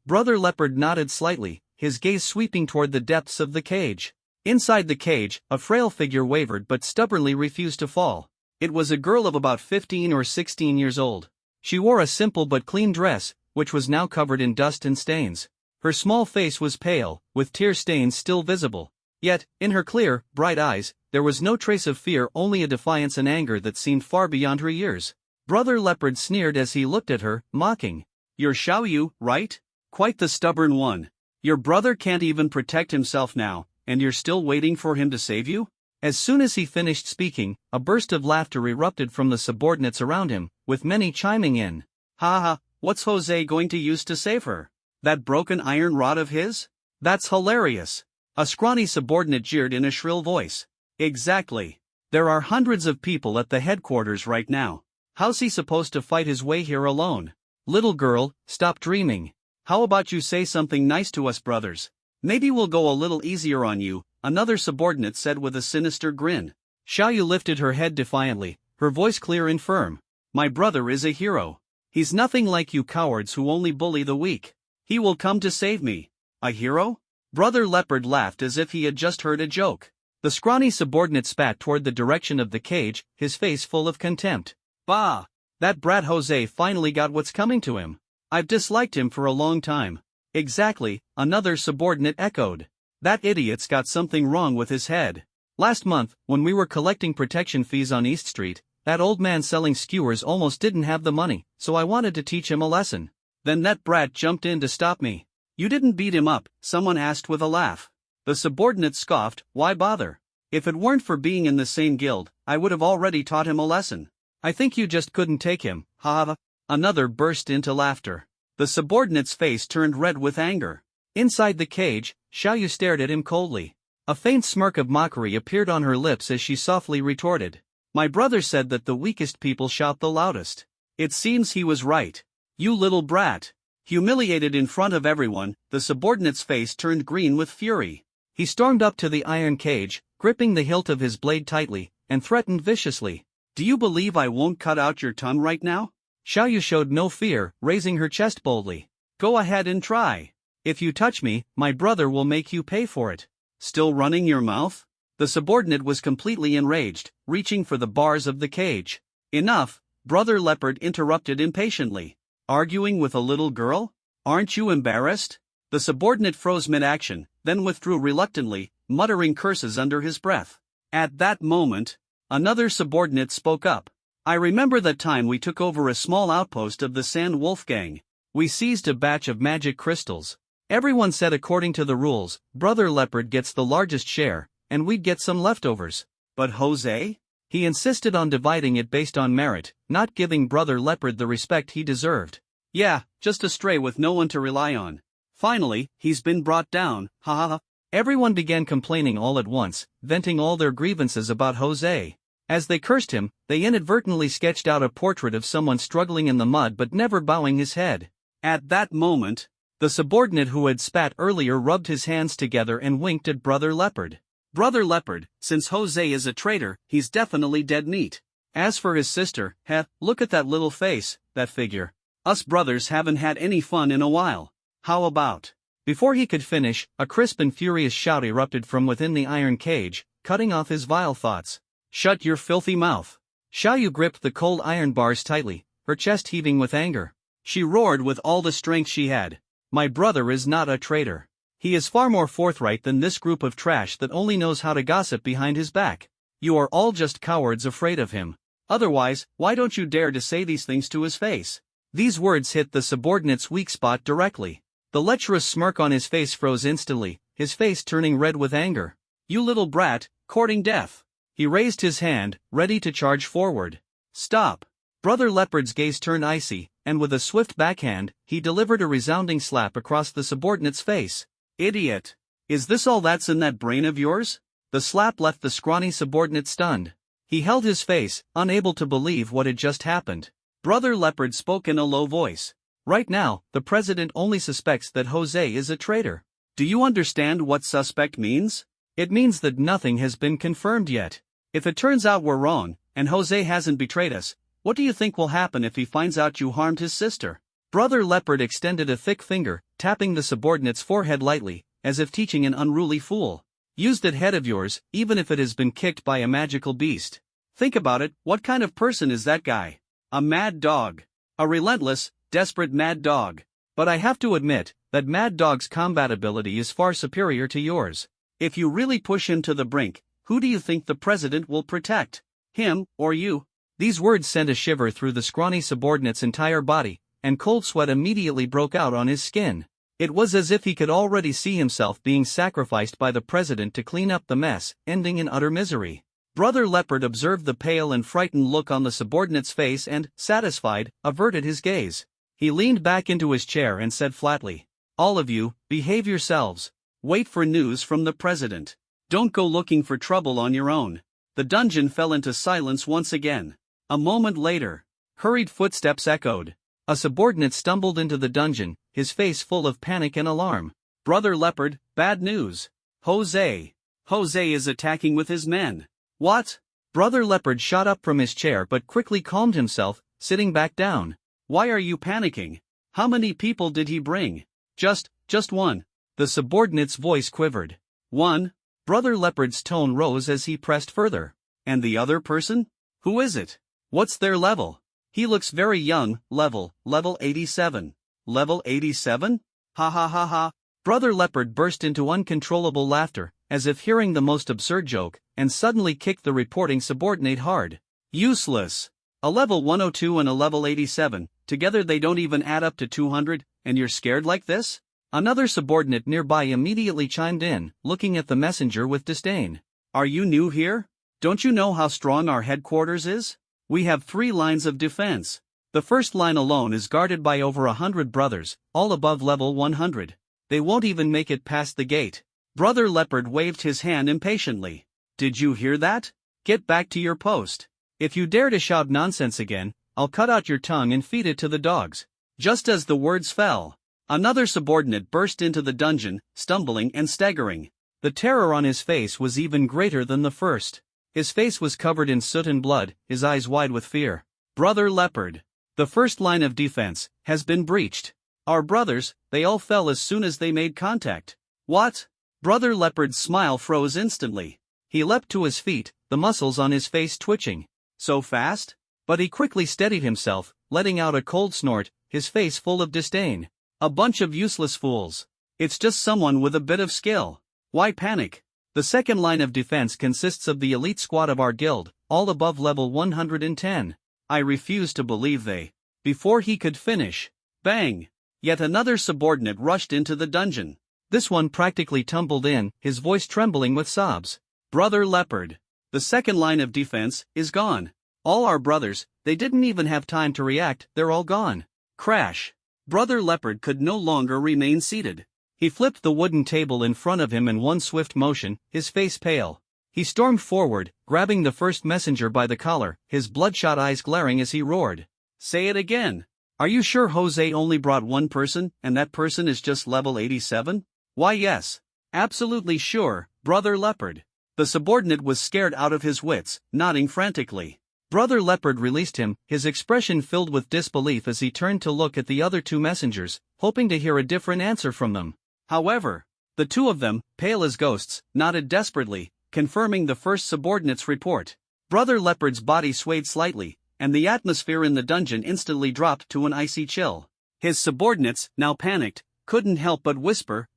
Brother Leopard nodded slightly, his gaze sweeping toward the depths of the cage. Inside the cage, a frail figure wavered but stubbornly refused to fall. It was a girl of about 15 or 16 years old. She wore a simple but clean dress, which was now covered in dust and stains. Her small face was pale, with tear stains still visible. Yet, in her clear, bright eyes, there was no trace of fear, only a defiance and anger that seemed far beyond her years. Brother Leopard sneered as he looked at her, mocking. You're Xiao Yu, right? Quite the stubborn one. Your brother can't even protect himself now, and you're still waiting for him to save you? As soon as he finished speaking, a burst of laughter erupted from the subordinates around him, with many chiming in. Ha ha, what's Jose going to use to save her? That broken iron rod of his? That's hilarious. A scrawny subordinate jeered in a shrill voice. Exactly. There are hundreds of people at the headquarters right now. How's he supposed to fight his way here alone? Little girl, stop dreaming. How about you say something nice to us brothers? Maybe we'll go a little easier on you, another subordinate said with a sinister grin. Xiaoyu lifted her head defiantly, her voice clear and firm. My brother is a hero. He's nothing like you cowards who only bully the weak. He will come to save me. A hero? Brother Leopard laughed as if he had just heard a joke. The scrawny subordinate spat toward the direction of the cage, his face full of contempt. Bah! That brat Jose finally got what's coming to him. I've disliked him for a long time. Exactly, another subordinate echoed. That idiot's got something wrong with his head. Last month, when we were collecting protection fees on East Street, that old man selling skewers almost didn't have the money, so I wanted to teach him a lesson. Then that brat jumped in to stop me. You didn't beat him up, someone asked with a laugh. The subordinate scoffed, why bother? If it weren't for being in the same guild, I would have already taught him a lesson. I think you just couldn't take him, ha ha. Another burst into laughter. The subordinate's face turned red with anger. Inside the cage, Xiaoyu stared at him coldly. A faint smirk of mockery appeared on her lips as she softly retorted. My brother said that the weakest people shout the loudest. It seems he was right. You little brat. Humiliated in front of everyone, the subordinate's face turned green with fury. He stormed up to the iron cage, gripping the hilt of his blade tightly, and threatened viciously. Do you believe I won't cut out your tongue right now? Xiaoyu showed no fear, raising her chest boldly. Go ahead and try. If you touch me, my brother will make you pay for it. Still running your mouth? The subordinate was completely enraged, reaching for the bars of the cage. Enough, Brother Leopard interrupted impatiently. Arguing with a little girl? Aren't you embarrassed? The subordinate froze mid-action, then withdrew reluctantly, muttering curses under his breath. At that moment, another subordinate spoke up. I remember that time we took over a small outpost of the Sand Wolf Gang. We seized a batch of magic crystals. Everyone said according to the rules, Brother Leopard gets the largest share, and we'd get some leftovers. But Jose? He insisted on dividing it based on merit, not giving Brother Leopard the respect he deserved. Yeah, just a stray with no one to rely on. Finally, he's been brought down, ha ha ha. Everyone began complaining all at once, venting all their grievances about Jose. As they cursed him, they inadvertently sketched out a portrait of someone struggling in the mud but never bowing his head. At that moment, the subordinate who had spat earlier rubbed his hands together and winked at Brother Leopard. Brother Leopard, since Jose is a traitor, he's definitely dead meat. As for his sister, look at that little face, that figure. Us brothers haven't had any fun in a while. How about? Before he could finish, a crisp and furious shout erupted from within the iron cage, cutting off his vile thoughts. Shut your filthy mouth. Xiaoyu gripped the cold iron bars tightly, her chest heaving with anger. She roared with all the strength she had. My brother is not a traitor. He is far more forthright than this group of trash that only knows how to gossip behind his back. You are all just cowards afraid of him. Otherwise, why don't you dare to say these things to his face? These words hit the subordinate's weak spot directly. The lecherous smirk on his face froze instantly, his face turning red with anger. You little brat, courting death. He raised his hand, ready to charge forward. Stop. Brother Leopard's gaze turned icy, and with a swift backhand, he delivered a resounding slap across the subordinate's face. Idiot. Is this all that's in that brain of yours? The slap left the scrawny subordinate stunned. He held his face, unable to believe what had just happened. Brother Leopard spoke in a low voice. Right now, the president only suspects that Jose is a traitor. Do you understand what suspect means? It means that nothing has been confirmed yet. If it turns out we're wrong, and Jose hasn't betrayed us, what do you think will happen if he finds out you harmed his sister? Brother Leopard extended a thick finger, tapping the subordinate's forehead lightly, as if teaching an unruly fool. Use that head of yours, even if it has been kicked by a magical beast. Think about it, what kind of person is that guy? A mad dog. A relentless, desperate mad dog. But I have to admit, that mad dog's combat ability is far superior to yours. If you really push him to the brink, who do you think the president will protect? Him, or you? These words sent a shiver through the scrawny subordinate's entire body, and cold sweat immediately broke out on his skin. It was as if he could already see himself being sacrificed by the president to clean up the mess, ending in utter misery. Brother Leopard observed the pale and frightened look on the subordinate's face and, satisfied, averted his gaze. He leaned back into his chair and said flatly, "All of you, behave yourselves. Wait for news from the president. Don't go looking for trouble on your own." The dungeon fell into silence once again. A moment later, hurried footsteps echoed. A subordinate stumbled into the dungeon, his face full of panic and alarm. Brother Leopard, bad news. Jose is attacking with his men. What? Brother Leopard shot up from his chair but quickly calmed himself, sitting back down. Why are you panicking? How many people did he bring? Just one. The subordinate's voice quivered. One? Brother Leopard's tone rose as he pressed further. And the other person? Who is it? What's their level? He looks very young. Level 87. Level 87? Ha ha ha ha. Brother Leopard burst into uncontrollable laughter, as if hearing the most absurd joke, and suddenly kicked the reporting subordinate hard. Useless. A level 102 and a level 87, together they don't even add up to 200, and you're scared like this? Another subordinate nearby immediately chimed in, looking at the messenger with disdain. Are you new here? Don't you know how strong our headquarters is? We have 3 lines of defense. The first line alone is guarded by over 100 brothers, all above level 100. They won't even make it past the gate. Brother Leopard waved his hand impatiently. Did you hear that? Get back to your post. If you dare to shout nonsense again, I'll cut out your tongue and feed it to the dogs. Just as the words fell, another subordinate burst into the dungeon, stumbling and staggering. The terror on his face was even greater than the first. His face was covered in soot and blood, his eyes wide with fear. Brother Leopard, the first line of defense has been breached. Our brothers, they all fell as soon as they made contact. What? Brother Leopard's smile froze instantly. He leapt to his feet, the muscles on his face twitching. So fast? But he quickly steadied himself, letting out a cold snort, his face full of disdain. A bunch of useless fools. It's just someone with a bit of skill. Why panic? The second line of defense consists of the elite squad of our guild, all above level 110. I refuse to believe they. Before he could finish, bang! Yet another subordinate rushed into the dungeon. This one practically tumbled in, his voice trembling with sobs. Brother Leopard, the second line of defense is gone. All our brothers, they didn't even have time to react, they're all gone. Crash! Brother Leopard could no longer remain seated. He flipped the wooden table in front of him in one swift motion, his face pale. He stormed forward, grabbing the first messenger by the collar, his bloodshot eyes glaring as he roared. Say it again. Are you sure Jose only brought one person, and that person is just level 87? Why yes. Absolutely sure, Brother Leopard. The subordinate was scared out of his wits, nodding frantically. Brother Leopard released him, his expression filled with disbelief as he turned to look at the other 2 messengers, hoping to hear a different answer from them. However, the 2 of them, pale as ghosts, nodded desperately, confirming the first subordinate's report. Brother Leopard's body swayed slightly, and the atmosphere in the dungeon instantly dropped to an icy chill. His subordinates, now panicked, couldn't help but whisper,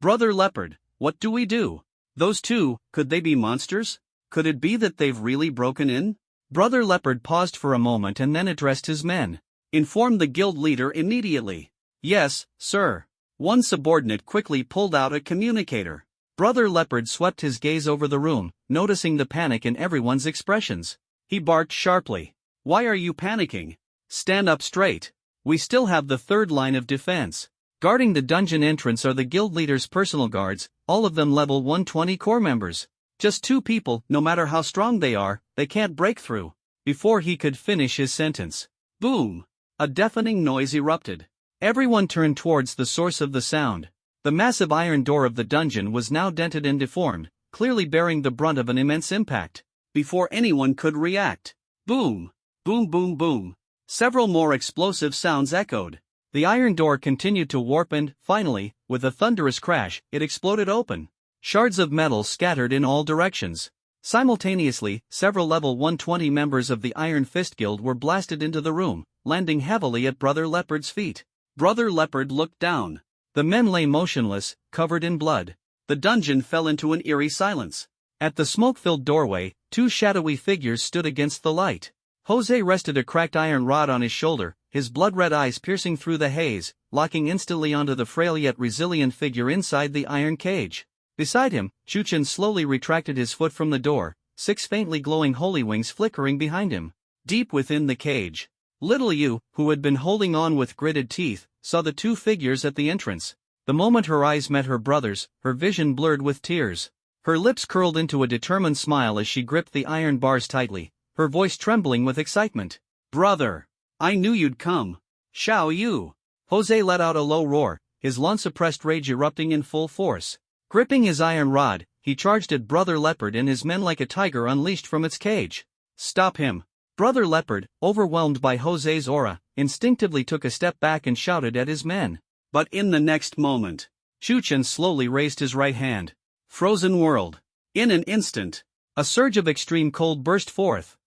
Brother Leopard, what do we do? Those 2, could they be monsters? Could it be that they've really broken in? Brother Leopard paused for a moment and then addressed his men. Inform the guild leader immediately. Yes, sir. One subordinate quickly pulled out a communicator. Brother Leopard swept his gaze over the room, noticing the panic in everyone's expressions. He barked sharply. Why are you panicking? Stand up straight. We still have the third line of defense. Guarding the dungeon entrance are the guild leader's personal guards, all of them level 120 core members. Just 2 people, no matter how strong they are, they can't break through. Before he could finish his sentence, boom! A deafening noise erupted. Everyone turned towards the source of the sound. The massive iron door of the dungeon was now dented and deformed, clearly bearing the brunt of an immense impact. Before anyone could react, boom! Boom boom boom! Several more explosive sounds echoed. The iron door continued to warp and, finally, with a thunderous crash, it exploded open. Shards of metal scattered in all directions. Simultaneously, several level 120 members of the Iron Fist Guild were blasted into the room, landing heavily at Brother Leopard's feet. Brother Leopard looked down. The men lay motionless, covered in blood. The dungeon fell into an eerie silence. At the smoke-filled doorway, 2 shadowy figures stood against the light. Jose rested a cracked iron rod on his shoulder, his blood-red eyes piercing through the haze, locking instantly onto the frail yet resilient figure inside the iron cage. Beside him, Chuchen slowly retracted his foot from the door, 6 faintly glowing holy wings flickering behind him. Deep within the cage, little Yu, who had been holding on with gritted teeth, saw the 2 figures at the entrance. The moment her eyes met her brother's, her vision blurred with tears. Her lips curled into a determined smile as she gripped the iron bars tightly, her voice trembling with excitement. Brother! I knew you'd come. Xiao Yu! Jose let out a low roar, his long-suppressed rage erupting in full force. Gripping his iron rod, he charged at Brother Leopard and his men like a tiger unleashed from its cage. Stop him! Brother Leopard, overwhelmed by Jose's aura, instinctively took a step back and shouted at his men. But in the next moment, Shu Chen slowly raised his right hand. Frozen world. In an instant, a surge of extreme cold burst forth.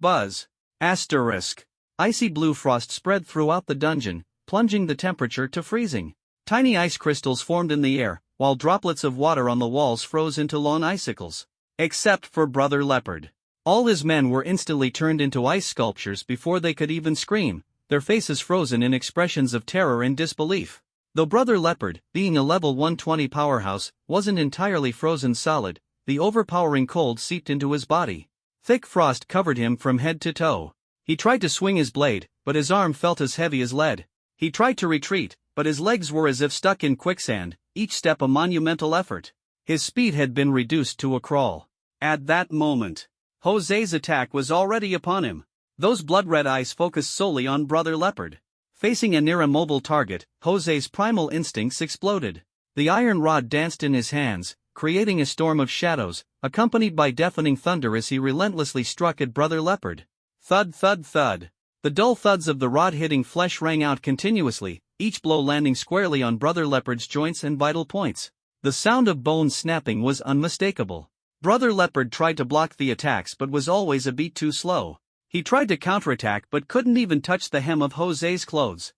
Buzz. Icy blue frost spread throughout the dungeon, plunging the temperature to freezing. Tiny ice crystals formed in the air, while droplets of water on the walls froze into long icicles. Except for Brother Leopard. All his men were instantly turned into ice sculptures before they could even scream, their faces frozen in expressions of terror and disbelief. Though Brother Leopard, being a level 120 powerhouse, wasn't entirely frozen solid, the overpowering cold seeped into his body. Thick frost covered him from head to toe. He tried to swing his blade, but his arm felt as heavy as lead. He tried to retreat, but his legs were as if stuck in quicksand, each step a monumental effort. His speed had been reduced to a crawl. At that moment, Jose's attack was already upon him. Those blood-red eyes focused solely on Brother Leopard. Facing a near-immobile target, Jose's primal instincts exploded. The iron rod danced in his hands, creating a storm of shadows, accompanied by deafening thunder as he relentlessly struck at Brother Leopard. Thud thud thud. The dull thuds of the rod hitting flesh rang out continuously, each blow landing squarely on Brother Leopard's joints and vital points. The sound of bones snapping was unmistakable. Brother Leopard tried to block the attacks but was always a beat too slow. He tried to counterattack but couldn't even touch the hem of Jose's clothes.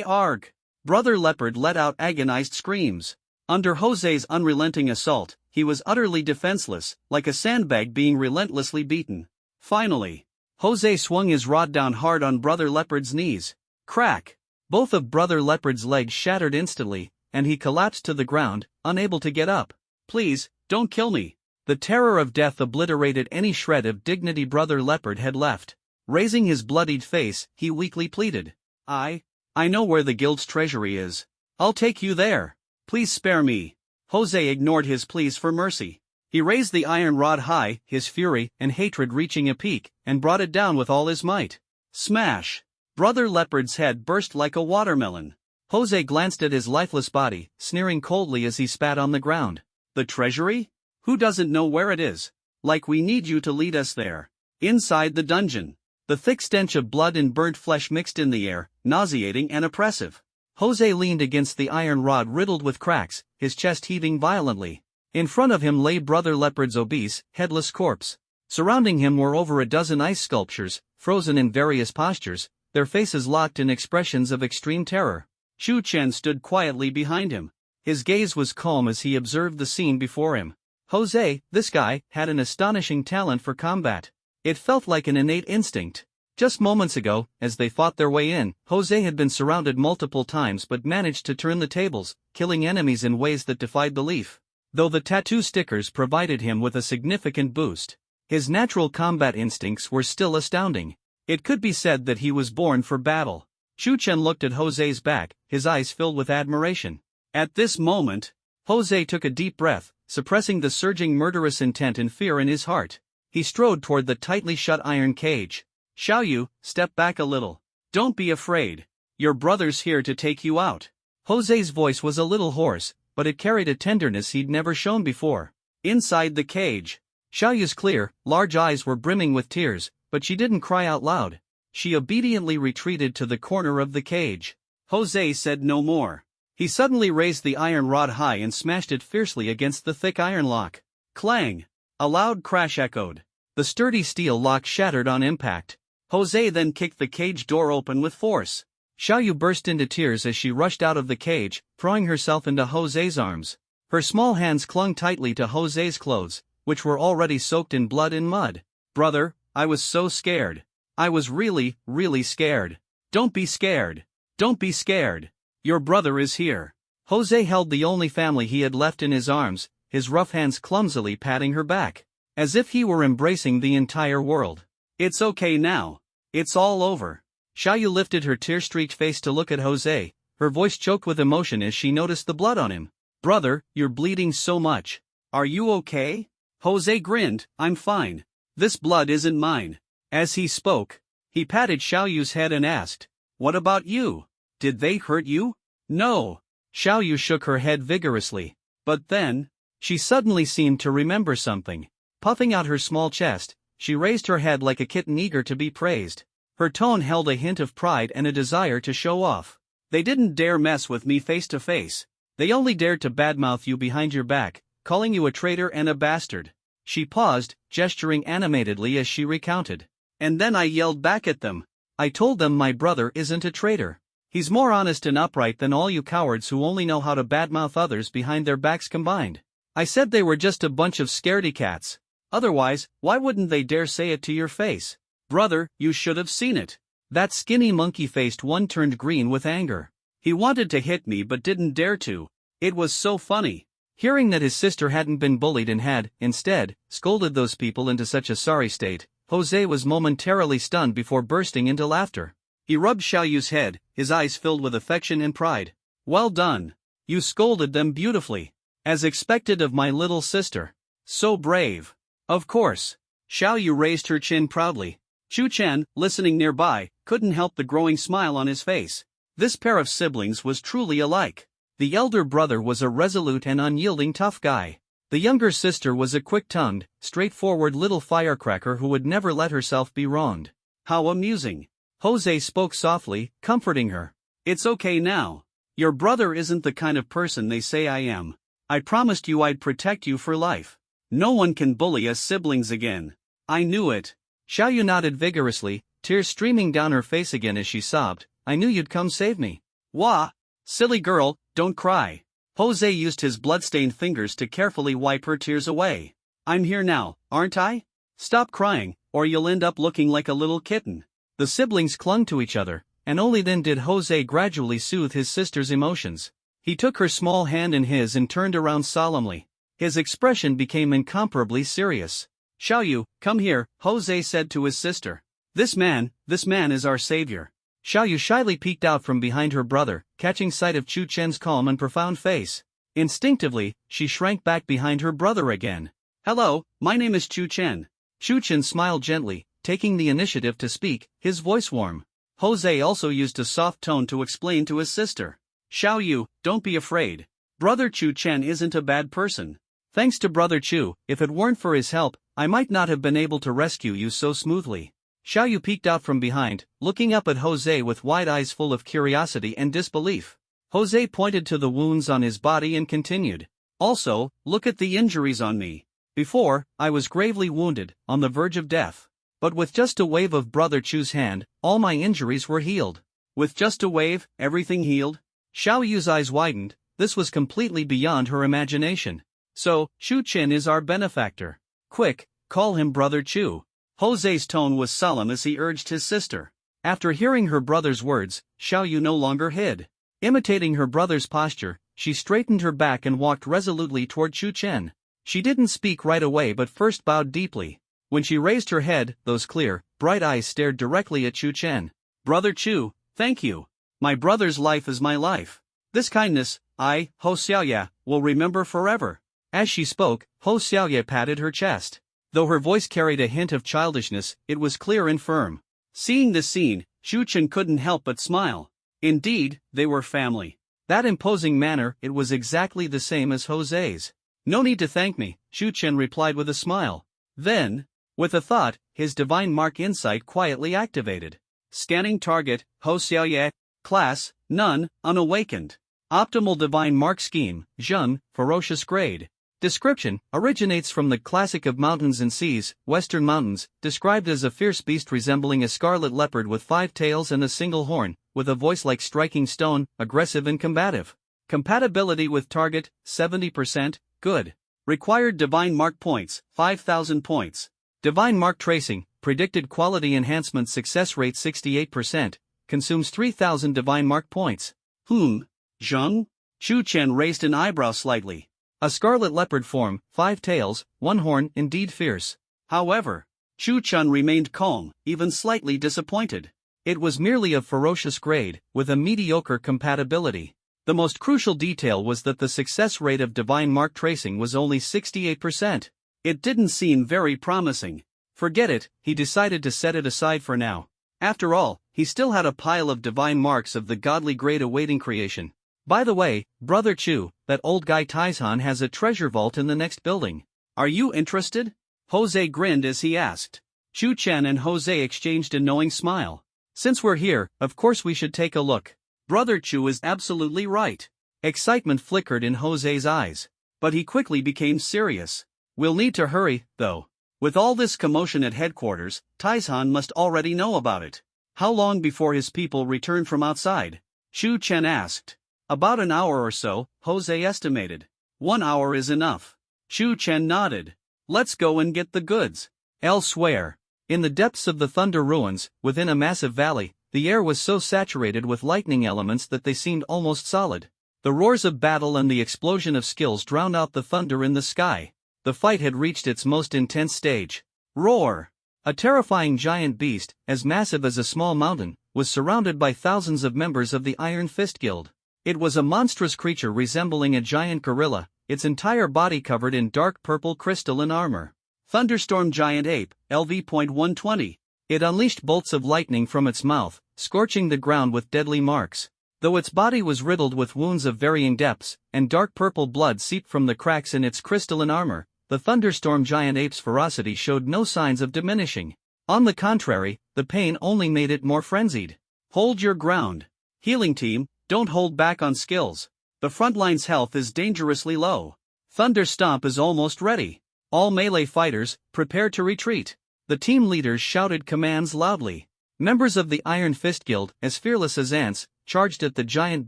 Arg! Brother Leopard let out agonized screams. Under Jose's unrelenting assault, he was utterly defenseless, like a sandbag being relentlessly beaten. Finally, Jose swung his rod down hard on Brother Leopard's knees. Crack! Both of Brother Leopard's legs shattered instantly, and he collapsed to the ground, unable to get up. Please, don't kill me. The terror of death obliterated any shred of dignity Brother Leopard had left. Raising his bloodied face, he weakly pleaded. I know where the guild's treasury is. I'll take you there. Please spare me. Jose ignored his pleas for mercy. He raised the iron rod high, his fury and hatred reaching a peak, and brought it down with all his might. Smash! Brother Leopard's head burst like a watermelon. Jose glanced at his lifeless body, sneering coldly as he spat on the ground. The treasury? Who doesn't know where it is? Like we need you to lead us there. Inside the dungeon. The thick stench of blood and burnt flesh mixed in the air, nauseating and oppressive. Jose leaned against the iron rod riddled with cracks, his chest heaving violently. In front of him lay Brother Leopard's obese, headless corpse. Surrounding him were over a dozen ice sculptures, frozen in various postures, their faces locked in expressions of extreme terror. Shu Chen stood quietly behind him. His gaze was calm as he observed the scene before him. Jose, this guy, had an astonishing talent for combat. It felt like an innate instinct. Just moments ago, as they fought their way in, Jose had been surrounded multiple times but managed to turn the tables, killing enemies in ways that defied belief. Though the tattoo stickers provided him with a significant boost, his natural combat instincts were still astounding. It could be said that he was born for battle. Shu Chen looked at Jose's back, his eyes filled with admiration. At this moment, Jose took a deep breath, suppressing the surging murderous intent and fear in his heart. He strode toward the tightly shut iron cage. Xiaoyu, step back a little. Don't be afraid. Your brother's here to take you out. Jose's voice was a little hoarse, but it carried a tenderness he'd never shown before. Inside the cage, Xiaoyu's clear, large eyes were brimming with tears, but she didn't cry out loud. She obediently retreated to the corner of the cage. Jose said no more. He suddenly raised the iron rod high and smashed it fiercely against the thick iron lock. Clang! A loud crash echoed. The sturdy steel lock shattered on impact. Jose then kicked the cage door open with force. Xiaoyu burst into tears as she rushed out of the cage, throwing herself into Jose's arms. Her small hands clung tightly to Jose's clothes, which were already soaked in blood and mud. Brother, I was so scared. I was really, really scared. Don't be scared. Don't be scared. Your brother is here. Jose held the only family he had left in his arms, his rough hands clumsily patting her back, as if he were embracing the entire world. It's okay now. It's all over. Xiaoyu lifted her tear-streaked face to look at Jose, her voice choked with emotion as she noticed the blood on him. Brother, you're bleeding so much. Are you okay? Jose grinned, I'm fine. This blood isn't mine. As he spoke, he patted Xiaoyu's head and asked, what about you? Did they hurt you? No. Xiao Yu shook her head vigorously. But then, she suddenly seemed to remember something. Puffing out her small chest, she raised her head like a kitten eager to be praised. Her tone held a hint of pride and a desire to show off. They didn't dare mess with me face to face. They only dared to badmouth you behind your back, calling you a traitor and a bastard. She paused, gesturing animatedly as she recounted. And then I yelled back at them. I told them my brother isn't a traitor. He's more honest and upright than all you cowards who only know how to badmouth others behind their backs combined. I said they were just a bunch of scaredy cats. Otherwise, why wouldn't they dare say it to your face? Brother, you should have seen it. That skinny monkey-faced one turned green with anger. He wanted to hit me but didn't dare to. It was so funny. Hearing that his sister hadn't been bullied and had, instead, scolded those people into such a sorry state, Jose was momentarily stunned before bursting into laughter. He rubbed Xiao Yu's head, his eyes filled with affection and pride. Well done. You scolded them beautifully. As expected of my little sister. So brave. Of course. Xiao Yu raised her chin proudly. Chu Chen, listening nearby, couldn't help the growing smile on his face. This pair of siblings was truly alike. The elder brother was a resolute and unyielding tough guy. The younger sister was a quick-tongued, straightforward little firecracker who would never let herself be wronged. How amusing. Jose spoke softly, comforting her. It's okay now. Your brother isn't the kind of person they say I am. I promised you I'd protect you for life. No one can bully us siblings again. I knew it. Xiao Yu nodded vigorously, tears streaming down her face again as she sobbed. I knew you'd come save me. Wah! Silly girl, don't cry. Jose used his blood-stained fingers to carefully wipe her tears away. I'm here now, aren't I? Stop crying, or you'll end up looking like a little kitten. The siblings clung to each other, and only then did Jose gradually soothe his sister's emotions. He took her small hand in his and turned around solemnly. His expression became incomparably serious. Xiao Yu, come here, Jose said to his sister. This man is our savior. Xiao Yu shyly peeked out from behind her brother, catching sight of Chu Chen's calm and profound face. Instinctively, she shrank back behind her brother again. Hello, my name is Chu Chen. Chu Chen smiled gently, taking the initiative to speak, his voice warm. Jose also used a soft tone to explain to his sister. Xiao Yu, don't be afraid. Brother Chu Chen isn't a bad person. Thanks to Brother Chu, if it weren't for his help, I might not have been able to rescue you so smoothly. Xiao Yu peeked out from behind, looking up at Jose with wide eyes full of curiosity and disbelief. Jose pointed to the wounds on his body and continued. Also, look at the injuries on me. Before, I was gravely wounded, on the verge of death. But with just a wave of Brother Chu's hand, all my injuries were healed. With just a wave, everything healed? Xiao Yu's eyes widened. This was completely beyond her imagination. So, Chu Chen is our benefactor. Quick, call him Brother Chu. Jose's tone was solemn as he urged his sister. After hearing her brother's words, Xiao Yu no longer hid. Imitating her brother's posture, she straightened her back and walked resolutely toward Chu Chen. She didn't speak right away but first bowed deeply. When she raised her head, those clear, bright eyes stared directly at Chu Chen. Brother Chu, thank you. My brother's life is my life. This kindness, I, Ho Xiaoye, will remember forever. As she spoke, Ho Xiaoye patted her chest. Though her voice carried a hint of childishness, it was clear and firm. Seeing this scene, Chu Chen couldn't help but smile. Indeed, they were family. That imposing manner, it was exactly the same as Jose's. No need to thank me, Chu Chen replied with a smile. Then, with a thought, his divine mark insight quietly activated. Scanning target, Ho Xiaoye. Class, none, unawakened. Optimal divine mark scheme, Zheng, ferocious grade. Description, originates from the classic of mountains and seas, Western Mountains, described as a fierce beast resembling a scarlet leopard with 5 tails and a single horn, with a voice like striking stone, aggressive and combative. Compatibility with target, 70%, good. Required divine mark points, 5,000 points. Divine mark tracing, predicted quality enhancement success rate 68%, consumes 3,000 divine mark points. Zheng? Chu Chen raised an eyebrow slightly. A scarlet leopard form, 5 tails, 1 horn, indeed fierce. However, Chu Chen remained calm, even slightly disappointed. It was merely of ferocious grade, with a mediocre compatibility. The most crucial detail was that the success rate of divine mark tracing was only 68%. It didn't seem very promising. Forget it, he decided to set it aside for now. After all, he still had a pile of divine marks of the godly grade awaiting creation. By the way, Brother Chu, that old guy Taizhan has a treasure vault in the next building. Are you interested? Jose grinned as he asked. Chu Chen and Jose exchanged a knowing smile. Since we're here, of course we should take a look. Brother Chu is absolutely right. Excitement flickered in Jose's eyes. But he quickly became serious. We'll need to hurry, though. With all this commotion at headquarters, Taizhan must already know about it. How long before his people return from outside? Chu Chen asked. About an hour or so, Jose estimated. 1 hour is enough. Chu Chen nodded. Let's go and get the goods. Elsewhere, in the depths of the Thunder Ruins, within a massive valley, the air was so saturated with lightning elements that they seemed almost solid. The roars of battle and the explosion of skills drowned out the thunder in the sky. The fight had reached its most intense stage. Roar! A terrifying giant beast, as massive as a small mountain, was surrounded by thousands of members of the Iron Fist Guild. It was a monstrous creature resembling a giant gorilla, its entire body covered in dark purple crystalline armor. Thunderstorm Giant Ape, LV.120. It unleashed bolts of lightning from its mouth, scorching the ground with deadly marks. Though its body was riddled with wounds of varying depths, and dark purple blood seeped from the cracks in its crystalline armor, the Thunderstorm Giant Ape's ferocity showed no signs of diminishing. On the contrary, the pain only made it more frenzied. Hold your ground. Healing team, don't hold back on skills. The frontline's health is dangerously low. Thunder Stomp is almost ready. All melee fighters, prepare to retreat. The team leaders shouted commands loudly. Members of the Iron Fist Guild, as fearless as ants, charged at the giant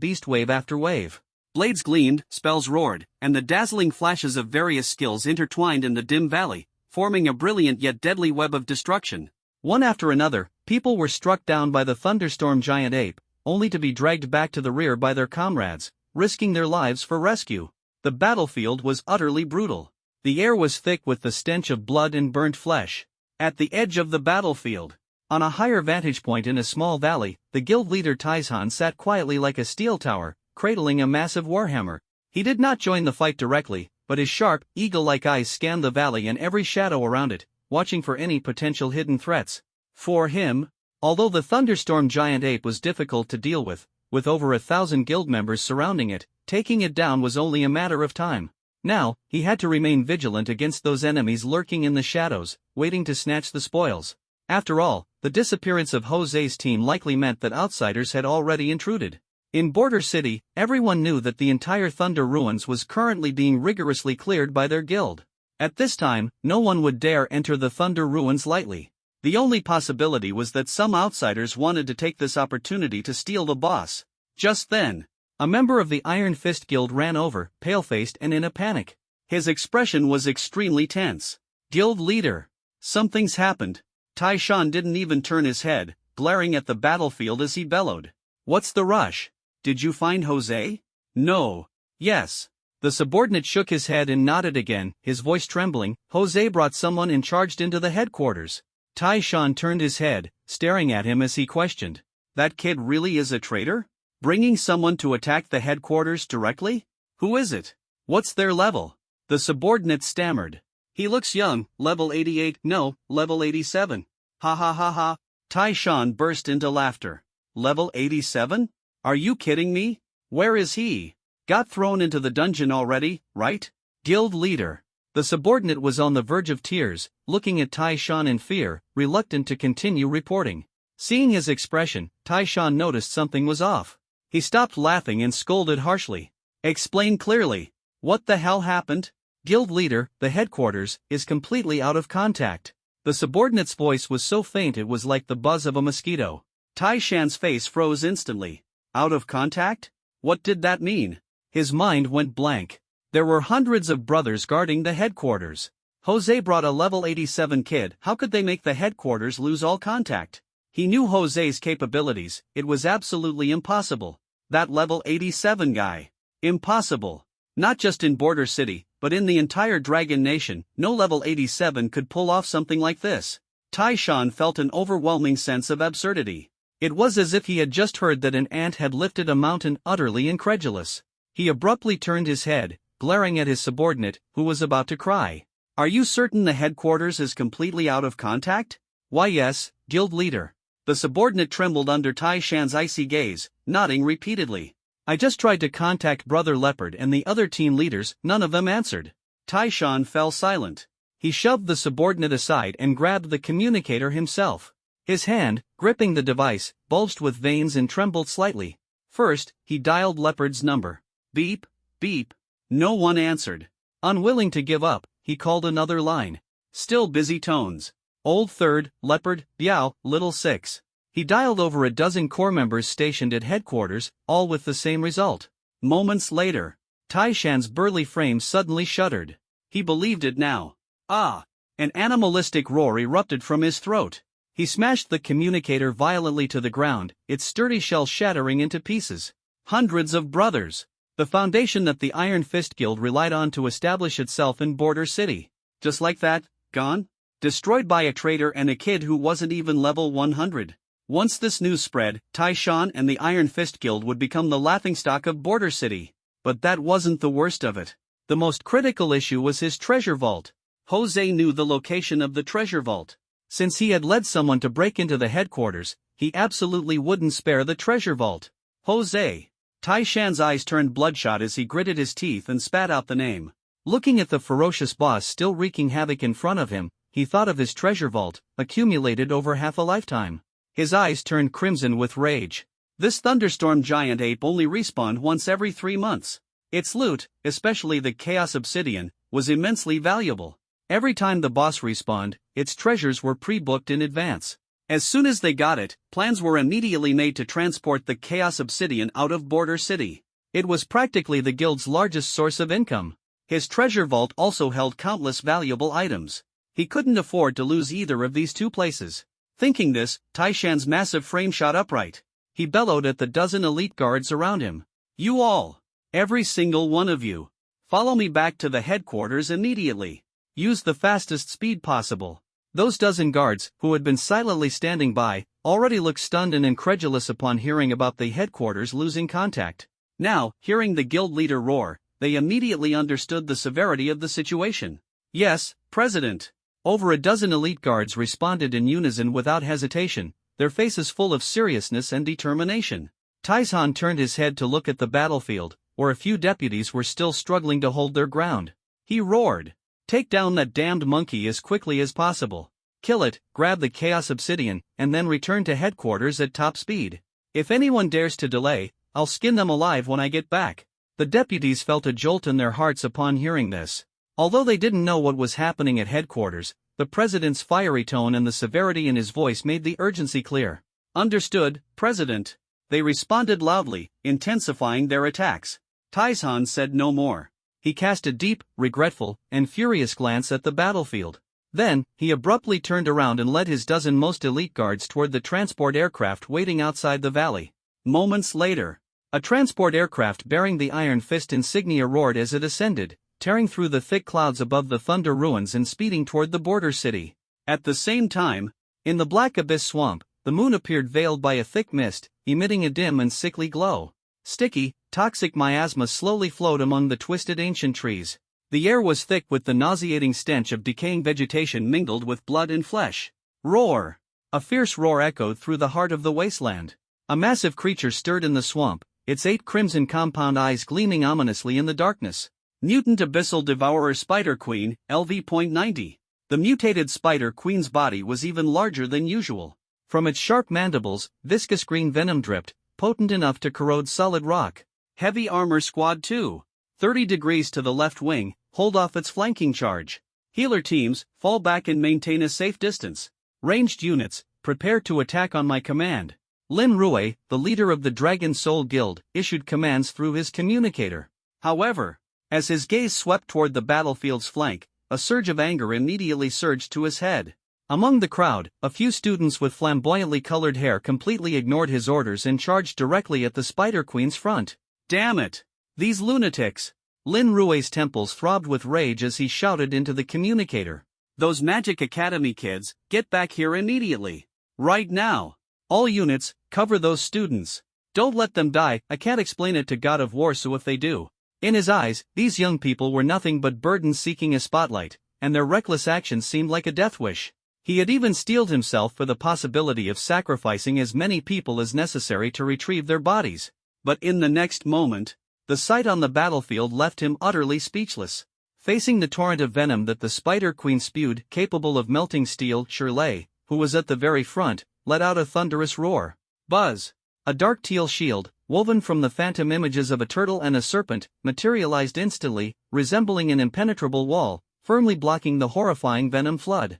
beast wave after wave. Blades gleamed, spells roared, and the dazzling flashes of various skills intertwined in the dim valley, forming a brilliant yet deadly web of destruction. One after another, people were struck down by the Thunderstorm Giant Ape, only to be dragged back to the rear by their comrades, risking their lives for rescue. The battlefield was utterly brutal. The air was thick with the stench of blood and burnt flesh. At the edge of the battlefield, on a higher vantage point in a small valley, the guild leader Taizhan sat quietly like a steel tower, cradling a massive warhammer. He did not join the fight directly, but his sharp, eagle-like eyes scanned the valley and every shadow around it, watching for any potential hidden threats. For him, although the Thunderstorm Giant Ape was difficult to deal with over 1,000 guild members surrounding it, taking it down was only a matter of time. Now, he had to remain vigilant against those enemies lurking in the shadows, waiting to snatch the spoils. After all, the disappearance of Jose's team likely meant that outsiders had already intruded. In Border City, everyone knew that the entire Thunder Ruins was currently being rigorously cleared by their guild. At this time, no one would dare enter the Thunder Ruins lightly. The only possibility was that some outsiders wanted to take this opportunity to steal the boss. Just then, a member of the Iron Fist Guild ran over, pale-faced and in a panic. His expression was extremely tense. Guild leader. Something's happened. Taishan didn't even turn his head, glaring at the battlefield as he bellowed. What's the rush? Did you find Jose? No. Yes. The subordinate shook his head and nodded again, his voice trembling. Jose brought someone and charged into the headquarters. Taishan turned his head, staring at him as he questioned. That kid really is a traitor? Bringing someone to attack the headquarters directly? Who is it? What's their level? The subordinate stammered. He looks young, level 88, no, level 87. Ha ha ha ha. Taishan burst into laughter. Level 87? Are you kidding me? Where is he? Got thrown into the dungeon already, right? Guild leader. The subordinate was on the verge of tears, looking at Taishan in fear, reluctant to continue reporting. Seeing his expression, Taishan noticed something was off. He stopped laughing and scolded harshly. Explain clearly. What the hell happened? Guild leader, the headquarters, is completely out of contact. The subordinate's voice was so faint it was like the buzz of a mosquito. Taishan's face froze instantly. Out of contact? What did that mean? His mind went blank. There were hundreds of brothers guarding the headquarters. Jose brought a level 87 kid. How could they make the headquarters lose all contact? He knew Jose's capabilities. It was absolutely impossible. That level 87 guy. Impossible. Not just in Border City, but in the entire Dragon Nation, no level 87 could pull off something like this. Taishan felt an overwhelming sense of absurdity. It was as if he had just heard that an ant had lifted a mountain, utterly incredulous. He abruptly turned his head, glaring at his subordinate, who was about to cry. Are you certain the headquarters is completely out of contact? Why yes, guild leader. The subordinate trembled under Taishan's icy gaze, nodding repeatedly. I just tried to contact Brother Leopard and the other team leaders, none of them answered. Taishan fell silent. He shoved the subordinate aside and grabbed the communicator himself. His hand, gripping the device, bulged with veins and trembled slightly. First, he dialed Leopard's number. Beep, beep. No one answered. Unwilling to give up, he called another line. Still busy tones. Old Third, Leopard, Biao, Little 6. He dialed over a dozen corps members stationed at headquarters, all with the same result. Moments later, Taishan's burly frame suddenly shuddered. He believed it now. Ah! An animalistic roar erupted from his throat. He smashed the communicator violently to the ground, its sturdy shell shattering into pieces. Hundreds of brothers. The foundation that the Iron Fist Guild relied on to establish itself in Border City. Just like that, gone? Destroyed by a traitor and a kid who wasn't even level 100. Once this news spread, Taishan and the Iron Fist Guild would become the laughingstock of Border City. But that wasn't the worst of it. The most critical issue was his treasure vault. Jose knew the location of the treasure vault. Since he had led someone to break into the headquarters, he absolutely wouldn't spare the treasure vault. Jose. Taishan's eyes turned bloodshot as he gritted his teeth and spat out the name. Looking at the ferocious boss still wreaking havoc in front of him, he thought of his treasure vault, accumulated over half a lifetime. His eyes turned crimson with rage. This thunderstorm giant ape only respawned once every 3 months. Its loot, especially the Chaos Obsidian, was immensely valuable. Every time the boss respawned, its treasures were pre-booked in advance. As soon as they got it, plans were immediately made to transport the Chaos Obsidian out of Border City. It was practically the guild's largest source of income. His treasure vault also held countless valuable items. He couldn't afford to lose either of these two places. Thinking this, Taishan's massive frame shot upright. He bellowed at the dozen elite guards around him. You all! Every single one of you! Follow me back to the headquarters immediately. Use the fastest speed possible. Those dozen guards, who had been silently standing by, already looked stunned and incredulous upon hearing about the headquarters losing contact. Now, hearing the guild leader roar, they immediately understood the severity of the situation. Yes, President. Over a dozen elite guards responded in unison without hesitation, their faces full of seriousness and determination. Taishan turned his head to look at the battlefield, where a few deputies were still struggling to hold their ground. He roared. Take down that damned monkey as quickly as possible. Kill it, grab the Chaos Obsidian, and then return to headquarters at top speed. If anyone dares to delay, I'll skin them alive when I get back. The deputies felt a jolt in their hearts upon hearing this. Although they didn't know what was happening at headquarters, the president's fiery tone and the severity in his voice made the urgency clear. Understood, President. They responded loudly, intensifying their attacks. Taishan said no more. He cast a deep, regretful, and furious glance at the battlefield. Then, he abruptly turned around and led his dozen most elite guards toward the transport aircraft waiting outside the valley. Moments later, a transport aircraft bearing the Iron Fist insignia roared as it ascended, tearing through the thick clouds above the Thunder Ruins and speeding toward the Border City. At the same time, in the Black Abyss swamp, the moon appeared veiled by a thick mist, emitting a dim and sickly glow. Sticky, toxic miasma slowly flowed among the twisted ancient trees. The air was thick with the nauseating stench of decaying vegetation mingled with blood and flesh. Roar! A fierce roar echoed through the heart of the wasteland. A massive creature stirred in the swamp, its 8 crimson compound eyes gleaming ominously in the darkness. Mutant Abyssal Devourer Spider Queen, LV.90. The mutated Spider Queen's body was even larger than usual. From its sharp mandibles, viscous green venom dripped, potent enough to corrode solid rock. Heavy Armor Squad 2. 30 degrees to the left wing, hold off its flanking charge. Healer teams, fall back and maintain a safe distance. Ranged units, prepare to attack on my command. Lin Rue, the leader of the Dragon Soul Guild, issued commands through his communicator. However, as his gaze swept toward the battlefield's flank, a surge of anger immediately surged to his head. Among the crowd, a few students with flamboyantly colored hair completely ignored his orders and charged directly at the Spider Queen's front. Damn it! These lunatics! Lin Rue's temples throbbed with rage as he shouted into the communicator. Those Magic Academy kids, get back here immediately. Right now. All units, cover those students. Don't let them die. I can't explain it to God of War, so if they do. In his eyes, these young people were nothing but burdens seeking a spotlight, and their reckless actions seemed like a death wish. He had even steeled himself for the possibility of sacrificing as many people as necessary to retrieve their bodies. But in the next moment, the sight on the battlefield left him utterly speechless. Facing the torrent of venom that the Spider Queen spewed, capable of melting steel, Shirley, who was at the very front, let out a thunderous roar. Buzz! A dark teal shield, woven from the phantom images of a turtle and a serpent, materialized instantly, resembling an impenetrable wall, firmly blocking the horrifying venom flood.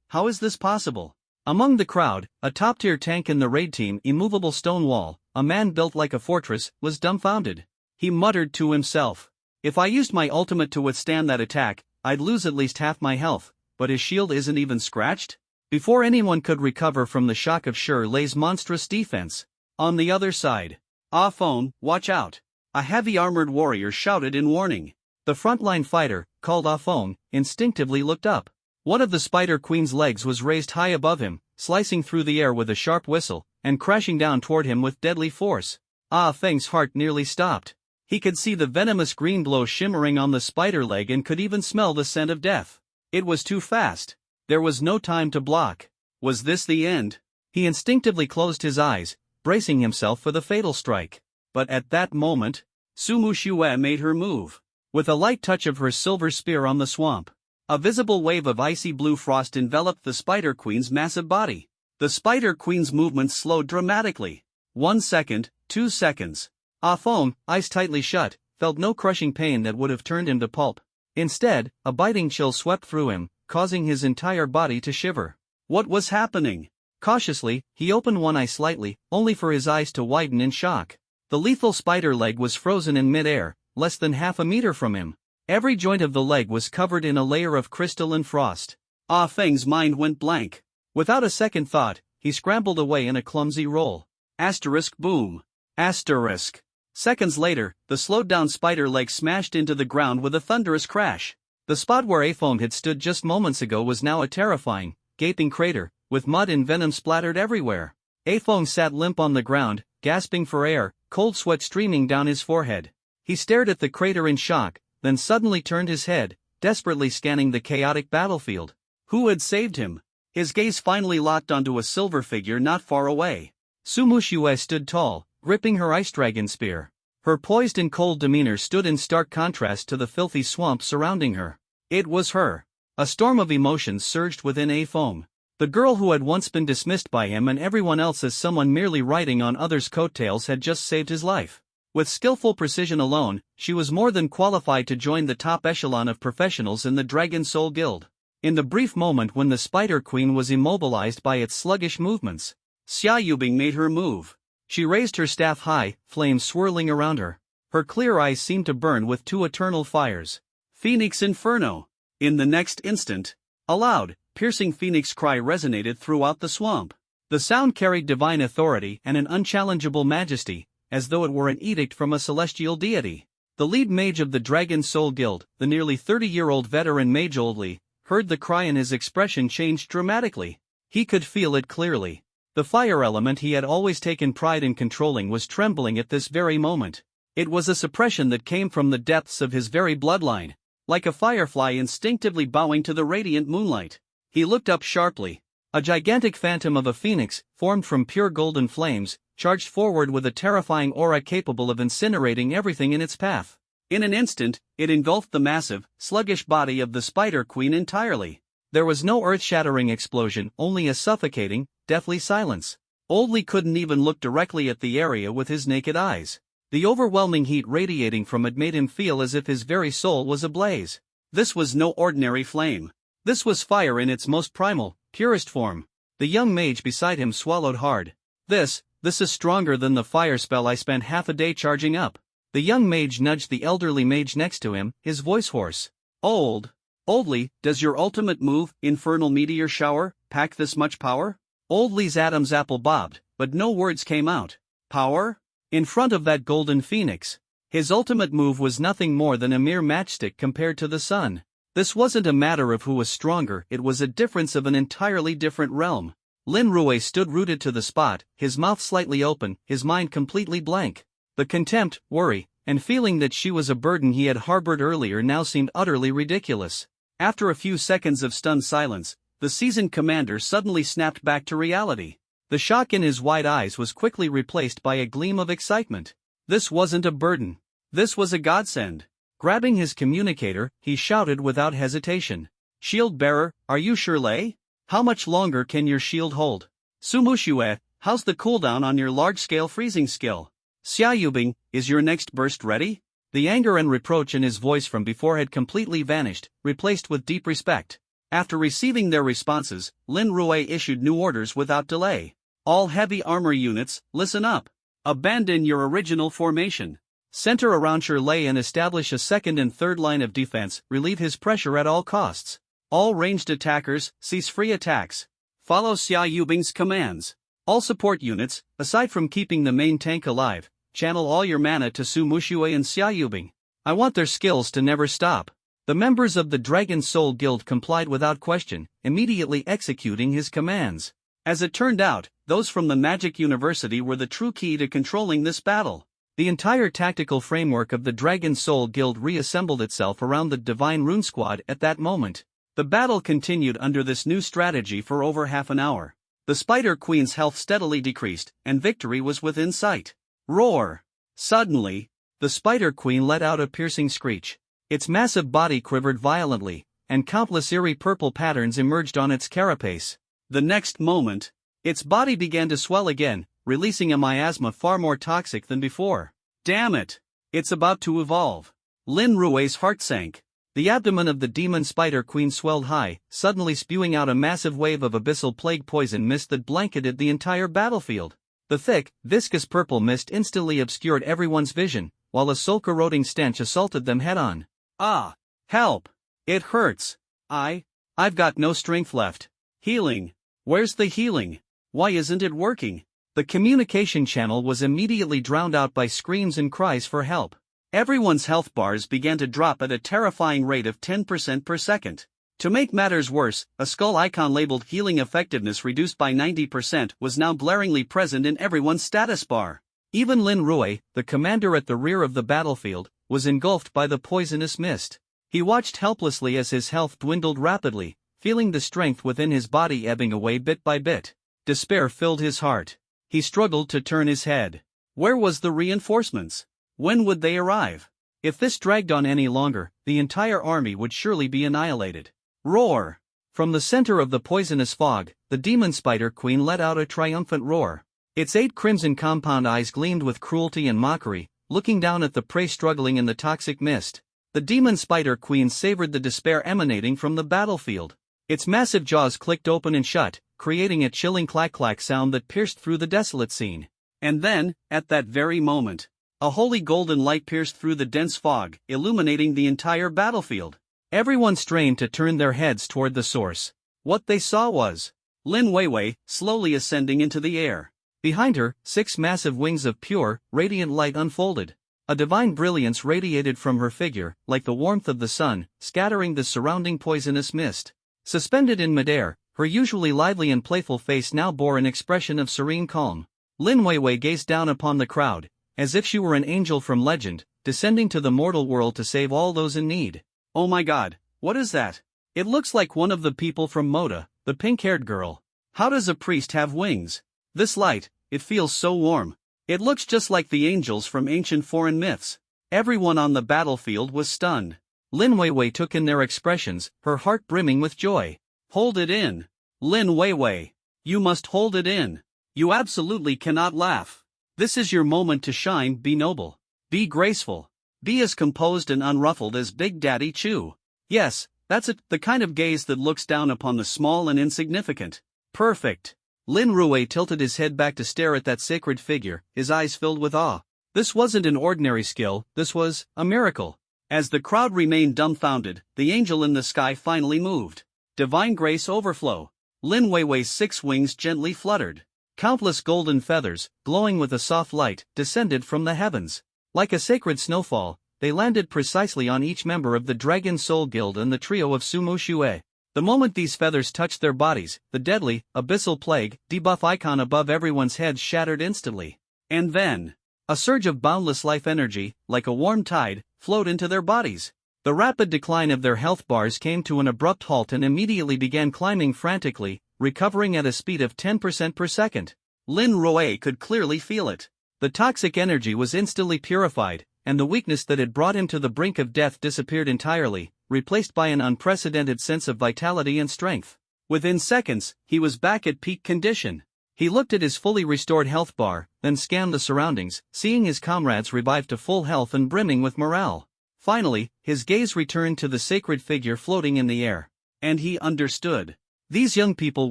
How is this possible? Among the crowd, a top-tier tank in the raid team, immovable stone wall, a man built like a fortress, was dumbfounded. He muttered to himself, "If I used my ultimate to withstand that attack, I'd lose at least half my health, but his shield isn't even scratched?" Before anyone could recover from the shock of Shirley's monstrous defense. On the other side, "Ah Phone, watch out!" a heavy armored warrior shouted in warning. The frontline fighter, called Ah Phone, instinctively looked up. One of the Spider Queen's legs was raised high above him, slicing through the air with a sharp whistle, and crashing down toward him with deadly force. Ah Feng's heart nearly stopped. He could see the venomous green glow shimmering on the spider leg and could even smell the scent of death. It was too fast. There was no time to block. Was this the end? He instinctively closed his eyes, bracing himself for the fatal strike. But at that moment, Sumu Shue made her move. With a light touch of her silver spear on the swamp, a visible wave of icy blue frost enveloped the Spider Queen's massive body. The Spider Queen's movements slowed dramatically. 1 second, 2 seconds. Ah Phone, eyes tightly shut, felt no crushing pain that would have turned him to pulp. Instead, a biting chill swept through him, causing his entire body to shiver. What was happening? Cautiously, he opened one eye slightly, only for his eyes to widen in shock. The lethal spider leg was frozen in mid-air, less than half a meter from him. Every joint of the leg was covered in a layer of crystalline frost. Ah Feng's mind went blank. Without a second thought, he scrambled away in a clumsy roll. Asterisk boom. Asterisk. Seconds later, the slowed-down spider leg smashed into the ground with a thunderous crash. The spot where Ah Phone had stood just moments ago was now a terrifying, gaping crater, with mud and venom splattered everywhere. Ah Phone sat limp on the ground, gasping for air, cold sweat streaming down his forehead. He stared at the crater in shock, then suddenly turned his head, desperately scanning the chaotic battlefield. Who had saved him? His gaze finally locked onto a silver figure not far away. Sumu Shue stood tall, gripping her ice dragon spear. Her poised and cold demeanor stood in stark contrast to the filthy swamp surrounding her. It was her. A storm of emotions surged within Ah Phone. The girl who had once been dismissed by him and everyone else as someone merely riding on others' coattails had just saved his life. With skillful precision alone, she was more than qualified to join the top echelon of professionals in the Dragon Soul Guild. In the brief moment when the Spider Queen was immobilized by its sluggish movements, Xia Yubing made her move. She raised her staff high, flames swirling around her. Her clear eyes seemed to burn with 2 eternal fires. Phoenix Inferno! In the next instant, a loud, piercing phoenix cry resonated throughout the swamp. The sound carried divine authority and an unchallengeable majesty, as though it were an edict from a celestial deity. The lead mage of the Dragon Soul Guild, the nearly 30-year-old veteran mage Oldly, heard the cry and his expression changed dramatically. He could feel it clearly. The fire element he had always taken pride in controlling was trembling at this very moment. It was a suppression that came from the depths of his very bloodline. Like a firefly instinctively bowing to the radiant moonlight, he looked up sharply. A gigantic phantom of a phoenix, formed from pure golden flames, charged forward with a terrifying aura capable of incinerating everything in its path. In an instant, it engulfed the massive, sluggish body of the Spider Queen entirely. There was no earth-shattering explosion, only a suffocating, deathly silence. Oldly couldn't even look directly at the area with his naked eyes. The overwhelming heat radiating from it made him feel as if his very soul was ablaze. This was no ordinary flame. This was fire in its most primal, purest form. The young mage beside him swallowed hard. This is stronger than the fire spell I spent half a day charging up. The young mage nudged the elderly mage next to him, his voice hoarse. Oldly, does your ultimate move, Infernal Meteor Shower, pack this much power? Oldly's Adam's apple bobbed, but no words came out. Power? In front of that golden phoenix. His ultimate move was nothing more than a mere matchstick compared to the sun. This wasn't a matter of who was stronger, it was a difference of an entirely different realm. Lin Rue stood rooted to the spot, his mouth slightly open, his mind completely blank. The contempt, worry, and feeling that she was a burden he had harbored earlier now seemed utterly ridiculous. After a few seconds of stunned silence, the seasoned commander suddenly snapped back to reality. The shock in his wide eyes was quickly replaced by a gleam of excitement. This wasn't a burden. This was a godsend. Grabbing his communicator, he shouted without hesitation. Shield bearer, are you sure, Lei? How much longer can your shield hold? Sumushue, how's the cooldown on your large-scale freezing skill? Xia Yubing, is your next burst ready? The anger and reproach in his voice from before had completely vanished, replaced with deep respect. After receiving their responses, Lin Rue issued new orders without delay. All heavy armor units, listen up. Abandon your original formation. Center around Shirley and establish a second and third line of defense, relieve his pressure at all costs. All ranged attackers, cease free attacks. Follow Xia Yubing's commands. All support units, aside from keeping the main tank alive, channel all your mana to Su Mushue and Xia Yubing. I want their skills to never stop. The members of the Dragon Soul Guild complied without question, immediately executing his commands. As it turned out, those from the Magic University were the true key to controlling this battle. The entire tactical framework of the Dragon Soul Guild reassembled itself around the Divine Rune Squad at that moment. The battle continued under this new strategy for over half an hour. The Spider Queen's health steadily decreased, and victory was within sight. Roar! Suddenly, the Spider Queen let out a piercing screech. Its massive body quivered violently, and countless eerie purple patterns emerged on its carapace. The next moment, its body began to swell again, releasing a miasma far more toxic than before. Damn it! It's about to evolve. Lin Rue's heart sank. The abdomen of the demon spider queen swelled high, suddenly spewing out a massive wave of abyssal plague poison mist that blanketed the entire battlefield. The thick, viscous purple mist instantly obscured everyone's vision, while a soul-corroding stench assaulted them head-on. Ah! Help! It hurts! I've got no strength left. Healing! Where's the healing? Why isn't it working? The communication channel was immediately drowned out by screams and cries for help. Everyone's health bars began to drop at a terrifying rate of 10% per second. To make matters worse, a skull icon labeled healing effectiveness reduced by 90% was now glaringly present in everyone's status bar. Even Lin Rue, the commander at the rear of the battlefield, was engulfed by the poisonous mist. He watched helplessly as his health dwindled rapidly, feeling the strength within his body ebbing away bit by bit. Despair filled his heart. He struggled to turn his head. Where was the reinforcements? When would they arrive? If this dragged on any longer, the entire army would surely be annihilated. Roar! From the center of the poisonous fog, the demon spider queen let out a triumphant roar. Its 8 crimson compound eyes gleamed with cruelty and mockery, looking down at the prey struggling in the toxic mist. The demon spider queen savored the despair emanating from the battlefield. Its massive jaws clicked open and shut, creating a chilling clack-clack sound that pierced through the desolate scene. And then, at that very moment, a holy golden light pierced through the dense fog, illuminating the entire battlefield. Everyone strained to turn their heads toward the source. What they saw was Lin Weiwei, slowly ascending into the air. Behind her, 6 massive wings of pure, radiant light unfolded. A divine brilliance radiated from her figure, like the warmth of the sun, scattering the surrounding poisonous mist. Suspended in midair, her usually lively and playful face now bore an expression of serene calm. Lin Weiwei gazed down upon the crowd, as if she were an angel from legend, descending to the mortal world to save all those in need. Oh my god, what is that? It looks like one of the people from Moda, the pink-haired girl. How does a priest have wings? This light, it feels so warm. It looks just like the angels from ancient foreign myths. Everyone on the battlefield was stunned. Lin Weiwei took in their expressions, her heart brimming with joy. Hold it in. Lin Weiwei. You must hold it in. You absolutely cannot laugh. This is your moment to shine. Be noble. Be graceful. Be as composed and unruffled as Big Daddy Chu. Yes, that's it, the kind of gaze that looks down upon the small and insignificant. Perfect. Lin Rue tilted his head back to stare at that sacred figure, his eyes filled with awe. This wasn't an ordinary skill, this was a miracle. As the crowd remained dumbfounded, the angel in the sky finally moved. Divine grace overflow. Lin Weiwei's 6 wings gently fluttered. Countless golden feathers, glowing with a soft light, descended from the heavens. Like a sacred snowfall, they landed precisely on each member of the Dragon Soul Guild and the trio of Sumo Shue. The moment these feathers touched their bodies, the deadly, abyssal plague, debuff icon above everyone's heads shattered instantly. And then, a surge of boundless life energy, like a warm tide, flowed into their bodies. The rapid decline of their health bars came to an abrupt halt and immediately began climbing frantically, recovering at a speed of 10% per second. Lin Roe could clearly feel it. The toxic energy was instantly purified, and the weakness that had brought him to the brink of death disappeared entirely, replaced by an unprecedented sense of vitality and strength. Within seconds, he was back at peak condition. He looked at his fully restored health bar, then scanned the surroundings, seeing his comrades revived to full health and brimming with morale. Finally, his gaze returned to the sacred figure floating in the air. And he understood. These young people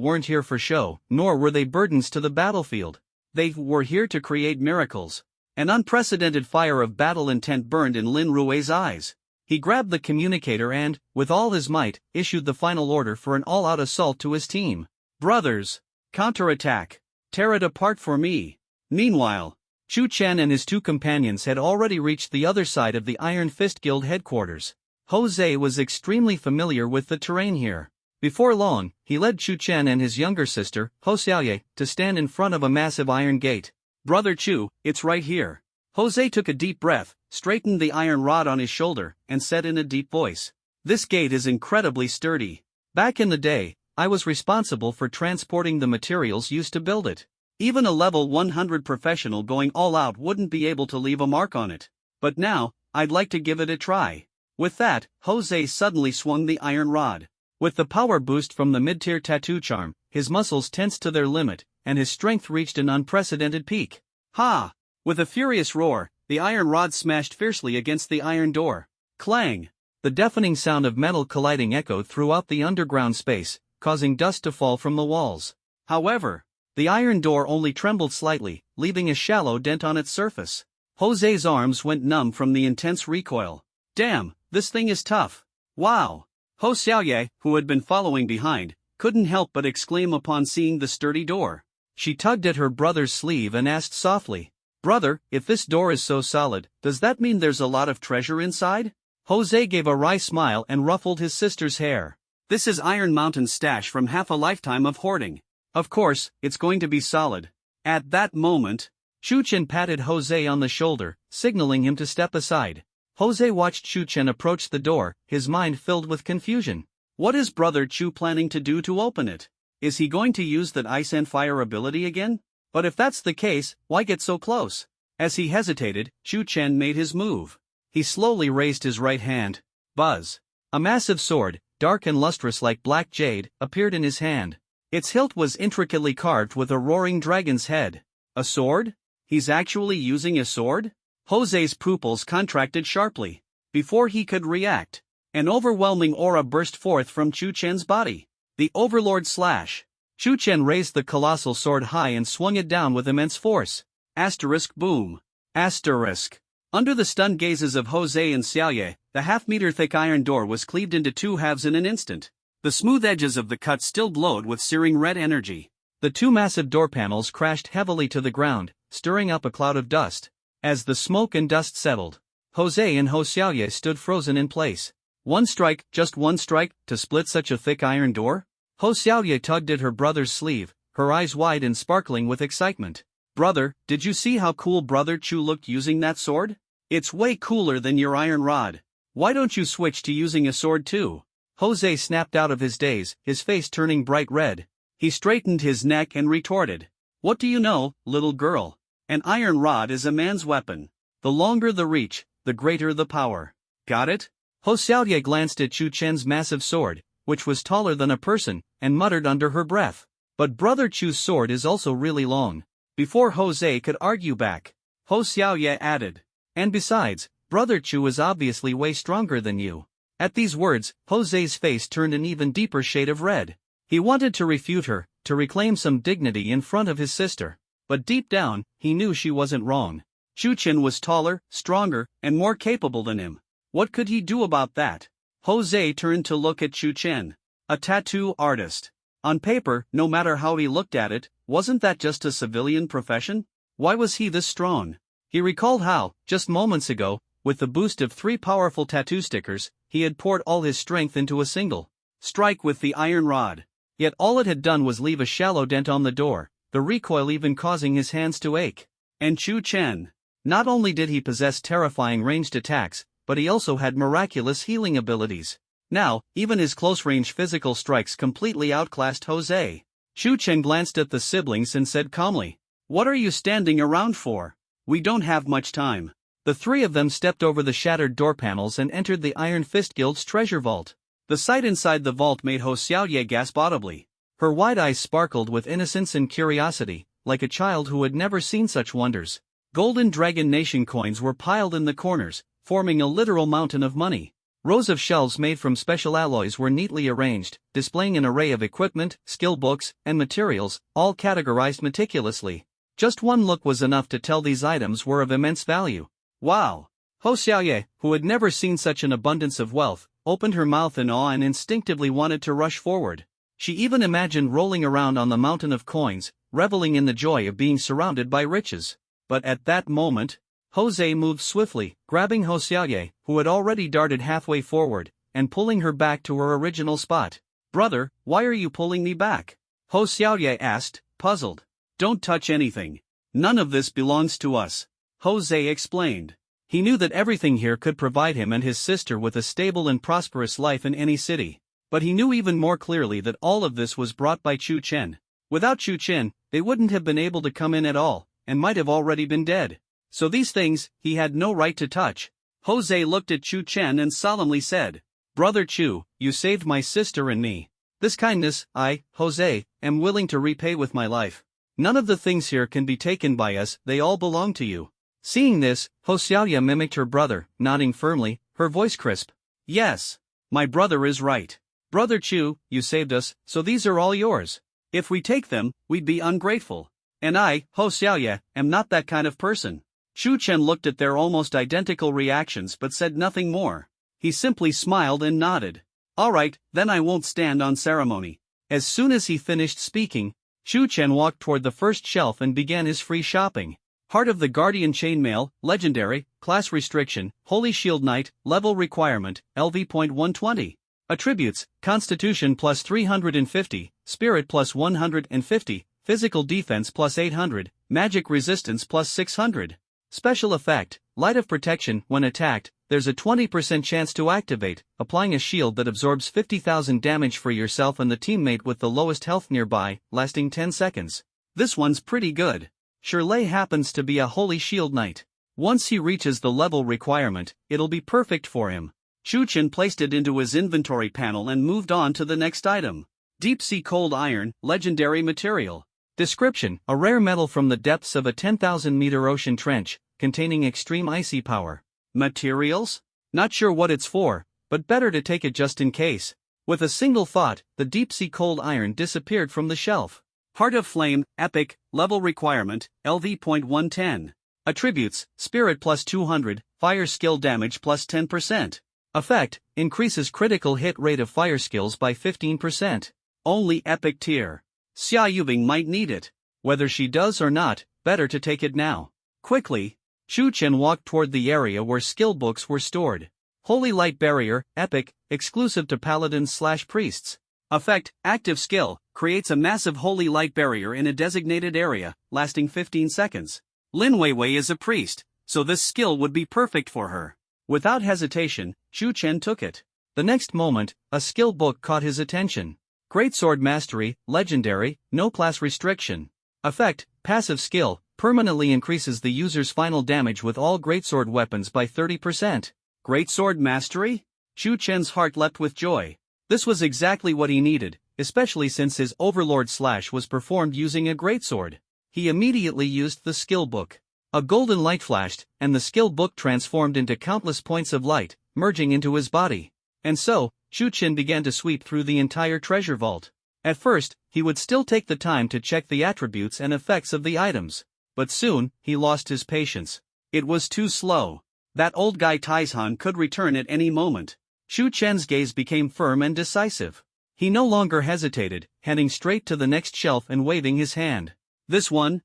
weren't here for show, nor were they burdens to the battlefield. They were here to create miracles. An unprecedented fire of battle intent burned in Lin Rue's eyes. He grabbed the communicator and, with all his might, issued the final order for an all-out assault to his team. Brothers, counterattack. Tear it apart for me. Meanwhile, Chu Chen and his two companions had already reached the other side of the Iron Fist Guild headquarters. Jose was extremely familiar with the terrain here. Before long, he led Chu Chen and his younger sister, Ho Xiaoye, to stand in front of a massive iron gate. Brother Chu, it's right here. Jose took a deep breath, straightened the iron rod on his shoulder, and said in a deep voice, "This gate is incredibly sturdy. Back in the day, I was responsible for transporting the materials used to build it. Even a level 100 professional going all out wouldn't be able to leave a mark on it. But now, I'd like to give it a try." With that, Jose suddenly swung the iron rod. With the power boost from the mid-tier tattoo charm, his muscles tensed to their limit, and his strength reached an unprecedented peak. Ha! With a furious roar, the iron rod smashed fiercely against the iron door. Clang! The deafening sound of metal colliding echoed throughout the underground space, causing dust to fall from the walls. However, the iron door only trembled slightly, leaving a shallow dent on its surface. Jose's arms went numb from the intense recoil. Damn, this thing is tough. Wow! Ho Xiaoye, who had been following behind, couldn't help but exclaim upon seeing the sturdy door. She tugged at her brother's sleeve and asked softly, "Brother, if this door is so solid, does that mean there's a lot of treasure inside?" Jose gave a wry smile and ruffled his sister's hair. "This is Iron Mountain's stash from half a lifetime of hoarding. Of course, it's going to be solid." At that moment, Chu Chen patted Jose on the shoulder, signaling him to step aside. Jose watched Chu Chen approach the door, his mind filled with confusion. What is Brother Chu planning to do to open it? Is he going to use that ice and fire ability again? But if that's the case, why get so close? As he hesitated, Chu Chen made his move. He slowly raised his right hand. Buzz. A massive sword, dark and lustrous like black jade, appeared in his hand. Its hilt was intricately carved with a roaring dragon's head. A sword? He's actually using a sword? Jose's pupils contracted sharply. Before he could react, an overwhelming aura burst forth from Chu Chen's body. The Overlord Slash. Chu Chen raised the colossal sword high and swung it down with immense force. Asterisk boom. Asterisk. Under the stunned gazes of Jose and Xiaoye, the half-meter-thick iron door was cleaved into two halves in an instant. The smooth edges of the cut still glowed with searing red energy. The two massive door panels crashed heavily to the ground, stirring up a cloud of dust. As the smoke and dust settled, Jose and Ho Xiaoye stood frozen in place. One strike, just one strike, to split such a thick iron door? Ho Xiaoye tugged at her brother's sleeve, her eyes wide and sparkling with excitement. "Brother, did you see how cool Brother Chu looked using that sword? It's way cooler than your iron rod. Why don't you switch to using a sword too?" Jose snapped out of his daze, his face turning bright red. He straightened his neck and retorted, "What do you know, little girl? An iron rod is a man's weapon. The longer the reach, the greater the power. Got it?" Ho Xiaoye glanced at Chu Chen's massive sword, which was taller than a person, and muttered under her breath, "But Brother Chu's sword is also really long." Before Jose could argue back, Ho Xiaoye added, "And besides, Brother Chu is obviously way stronger than you." At these words, Jose's face turned an even deeper shade of red. He wanted to refute her, to reclaim some dignity in front of his sister. But deep down, he knew she wasn't wrong. Chu Chen was taller, stronger, and more capable than him. What could he do about that? Jose turned to look at Chu Chen. A tattoo artist. On paper, no matter how he looked at it, wasn't that just a civilian profession? Why was he this strong? He recalled how, just moments ago, with the boost of 3 powerful tattoo stickers, he had poured all his strength into a single strike with the iron rod. Yet all it had done was leave a shallow dent on the door, the recoil even causing his hands to ache. And Chu Chen. Not only did he possess terrifying ranged attacks, but he also had miraculous healing abilities. Now, even his close-range physical strikes completely outclassed Jose. Chu Chen glanced at the siblings and said calmly, What are you standing around for? We don't have much time. The three of them stepped over the shattered door panels and entered the Iron Fist Guild's treasure vault. The sight inside the vault made Hou Xiaoye gasp audibly. Her wide eyes sparkled with innocence and curiosity, like a child who had never seen such wonders. Golden Dragon Nation coins were piled in the corners, forming a literal mountain of money. Rows of shelves made from special alloys were neatly arranged, displaying an array of equipment, skill books, and materials, all categorized meticulously. Just one look was enough to tell these items were of immense value. Wow! Hou Xiaoye, who had never seen such an abundance of wealth, opened her mouth in awe and instinctively wanted to rush forward. She even imagined rolling around on the mountain of coins, reveling in the joy of being surrounded by riches. But at that moment, Jose moved swiftly, grabbing Hou Xiaoye, who had already darted halfway forward, and pulling her back to her original spot. Brother, why are you pulling me back? Hou Xiaoye asked, puzzled. Don't touch anything. None of this belongs to us, Jose explained. He knew that everything here could provide him and his sister with a stable and prosperous life in any city. But he knew even more clearly that all of this was brought by Chu Chen. Without Chu Chen, they wouldn't have been able to come in at all, and might have already been dead. So these things, he had no right to touch. Jose looked at Chu Chen and solemnly said, Brother Chu, you saved my sister and me. This kindness, I, Jose, am willing to repay with my life. None of the things here can be taken by us, they all belong to you. Seeing this, Hou Xiaoye mimicked her brother, nodding firmly, her voice crisp. Yes, my brother is right. Brother Chu, you saved us, so these are all yours. If we take them, we'd be ungrateful. And I, Hou Xiaoye, am not that kind of person. Chu Chen looked at their almost identical reactions but said nothing more. He simply smiled and nodded. All right, then I won't stand on ceremony. As soon as he finished speaking, Chu Chen walked toward the first shelf and began his free shopping. Heart of the Guardian Chainmail, Legendary, Class Restriction, Holy Shield Knight, Level Requirement, LV.120. Attributes, Constitution plus 350, Spirit plus 150, Physical Defense plus 800, Magic Resistance plus 600. Special Effect, Light of Protection. When attacked, there's a 20% chance to activate, applying a shield that absorbs 50,000 damage for yourself and the teammate with the lowest health nearby, lasting 10 seconds. This one's pretty good. Shirley happens to be a Holy Shield Knight. Once he reaches the level requirement, it'll be perfect for him. Chu Chen placed it into his inventory panel and moved on to the next item. Deep Sea Cold Iron, Legendary Material. Description: a rare metal from the depths of a 10,000-meter ocean trench, containing extreme icy power. Materials? Not sure what it's for, but better to take it just in case. With a single thought, the Deep Sea Cold Iron disappeared from the shelf. Heart of Flame, Epic, Level Requirement, LV.110. Attributes: Spirit plus 200, Fire Skill Damage plus 10%. Effect: increases critical hit rate of fire skills by 15%. Only Epic tier. Xia Yubing might need it. Whether she does or not, better to take it now. Quickly, Chu Chen walked toward the area where skill books were stored. Holy Light Barrier, Epic, exclusive to paladins/priests. Effect: active skill, creates a massive holy light barrier in a designated area, lasting 15 seconds. Lin Weiwei is a priest, so this skill would be perfect for her. Without hesitation, Chu Chen took it. The next moment, a skill book caught his attention. Greatsword Mastery, Legendary, no class restriction. Effect: passive skill, permanently increases the user's final damage with all greatsword weapons by 30%. Greatsword Mastery? Chu Chen's heart leapt with joy. This was exactly what he needed, especially since his Overlord Slash was performed using a greatsword. He immediately used the skill book. A golden light flashed, and the skill book transformed into countless points of light, merging into his body. And so, Chu Chen began to sweep through the entire treasure vault. At first, he would still take the time to check the attributes and effects of the items. But soon, he lost his patience. It was too slow. That old guy Taizhan could return at any moment. Chu Chen's gaze became firm and decisive. He no longer hesitated, heading straight to the next shelf and waving his hand. This one,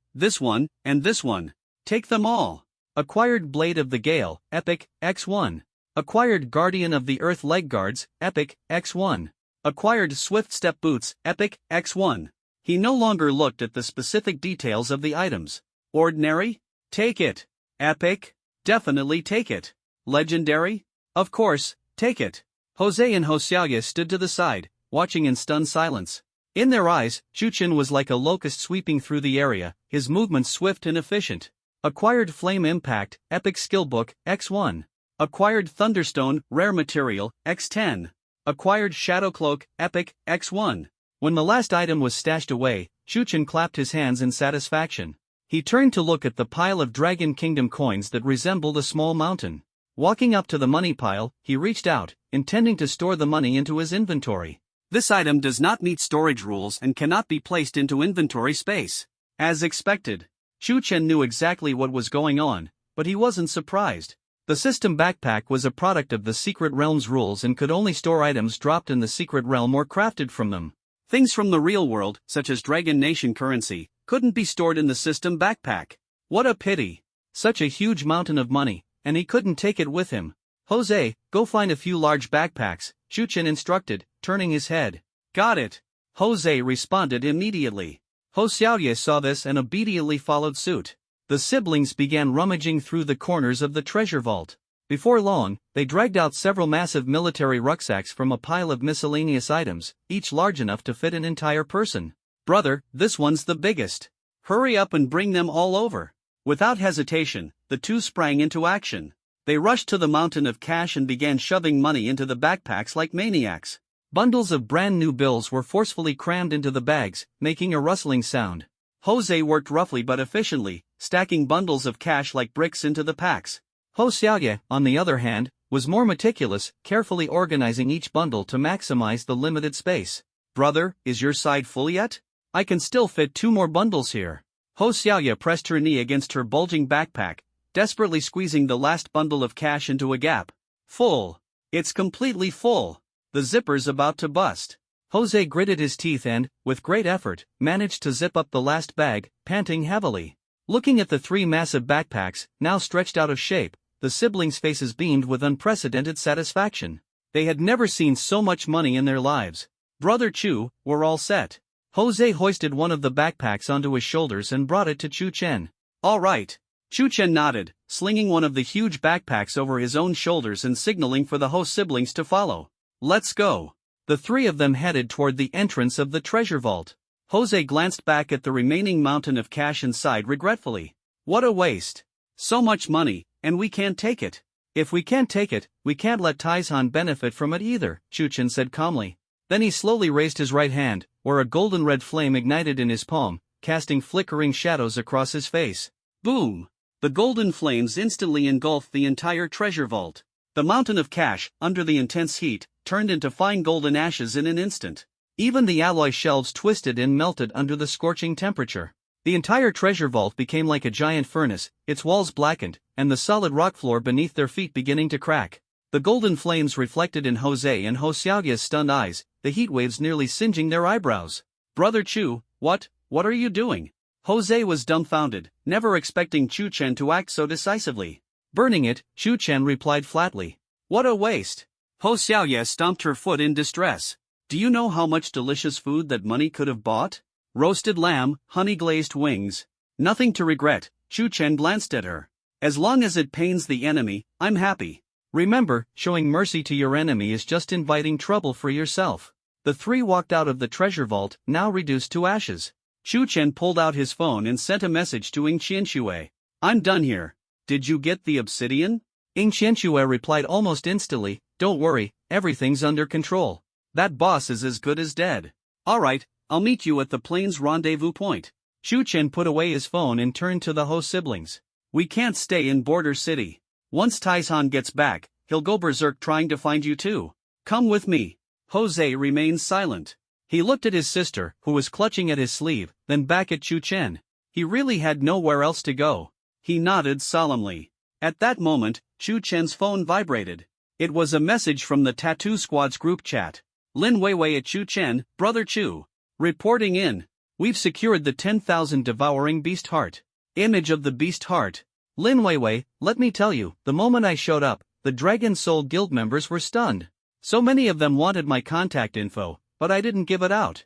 and this one. Take them all. Acquired Blade of the Gale, Epic, X1. Acquired Guardian of the Earth Leg Guards, Epic, X1. Acquired Swift Step Boots, Epic, X1. He no longer looked at the specific details of the items. Ordinary? Take it. Epic? Definitely take it. Legendary? Of course, take it. Jose and Hou Xiaoye stood to the side, watching in stunned silence. In their eyes, Chu Chen was like a locust sweeping through the area, his movements swift and efficient. Acquired Flame Impact, Epic Skill Book, X1. Acquired Thunderstone, Rare Material, X10. Acquired Shadow Cloak, Epic, X1. When the last item was stashed away, Chu Chen clapped his hands in satisfaction. He turned to look at the pile of Dragon Kingdom coins that resembled a small mountain. Walking up to the money pile, he reached out, intending to store the money into his inventory. This item does not meet storage rules and cannot be placed into inventory space. As expected, Chu Chen knew exactly what was going on, but he wasn't surprised. The system backpack was a product of the Secret Realm's rules and could only store items dropped in the Secret Realm or crafted from them. Things from the real world, such as Dragon Nation currency, couldn't be stored in the system backpack. What a pity. Such a huge mountain of money, and he couldn't take it with him. Jose, go find a few large backpacks, Chu Chen instructed, turning his head. Got it. Jose responded immediately. Ho Xiaoye saw this and obediently followed suit. The siblings began rummaging through the corners of the treasure vault. Before long, they dragged out several massive military rucksacks from a pile of miscellaneous items, each large enough to fit an entire person. Brother, this one's the biggest. Hurry up and bring them all over. Without hesitation, the two sprang into action. They rushed to the mountain of cash and began shoving money into the backpacks like maniacs. Bundles of brand new bills were forcefully crammed into the bags, making a rustling sound. Jose worked roughly but efficiently, stacking bundles of cash like bricks into the packs. Ho Xiaoye, on the other hand, was more meticulous, carefully organizing each bundle to maximize the limited space. Brother, is your side full yet? I can still fit 2 more bundles here. Ho Xiaoye pressed her knee against her bulging backpack, desperately squeezing the last bundle of cash into a gap. Full. It's completely full. The zipper's about to bust. Jose gritted his teeth and, with great effort, managed to zip up the last bag, panting heavily. Looking at the 3 massive backpacks, now stretched out of shape, the siblings' faces beamed with unprecedented satisfaction. They had never seen so much money in their lives. Brother Chu, we're all set. Jose hoisted one of the backpacks onto his shoulders and brought it to Chu Chen. All right. Chu Chen nodded, slinging one of the huge backpacks over his own shoulders and signaling for the Ho siblings to follow. Let's go. The 3 of them headed toward the entrance of the treasure vault. Jose glanced back at the remaining mountain of cash and sighed regretfully. What a waste. So much money, and we can't take it. If we can't take it, we can't let Taizhan benefit from it either, Chu Chen said calmly. Then he slowly raised his right hand, where a golden red flame ignited in his palm, casting flickering shadows across his face. Boom! The golden flames instantly engulfed the entire treasure vault. The mountain of cash, under the intense heat, turned into fine golden ashes in an instant. Even the alloy shelves twisted and melted under the scorching temperature. The entire treasure vault became like a giant furnace, its walls blackened, and the solid rock floor beneath their feet beginning to crack. The golden flames reflected in Jose and Ho Xiaoye's stunned eyes, the heat waves nearly singeing their eyebrows. Brother Chu, what are you doing? Jose was dumbfounded, never expecting Chu Chen to act so decisively. Burning it, Chu Chen replied flatly. What a waste. Ho Xiaoye stomped her foot in distress. Do you know how much delicious food that money could have bought? Roasted lamb, honey-glazed wings. Nothing to regret, Chu Chen glanced at her. As long as it pains the enemy, I'm happy. Remember, showing mercy to your enemy is just inviting trouble for yourself. The 3 walked out of the treasure vault, now reduced to ashes. Chu Chen pulled out his phone and sent a message to Ying Qianxue. I'm done here. Did you get the obsidian? Ying Qianxue replied almost instantly, don't worry, everything's under control. That boss is as good as dead. Alright, I'll meet you at the plane's rendezvous point. Chu Chen put away his phone and turned to the Ho siblings. We can't stay in Border City. Once Taizhan gets back, he'll go berserk trying to find you too. Come with me. Jose remained silent. He looked at his sister, who was clutching at his sleeve, then back at Chu Chen. He really had nowhere else to go. He nodded solemnly. At that moment, Chu Chen's phone vibrated. It was a message from the Tattoo Squad's group chat. Lin Weiwei at Chu Chen, Brother Chu. Reporting in. We've secured the 10,000 devouring beast heart. Image of the beast heart. Lin Weiwei, let me tell you, the moment I showed up, the Dragon Soul Guild members were stunned. So many of them wanted my contact info, but I didn't give it out.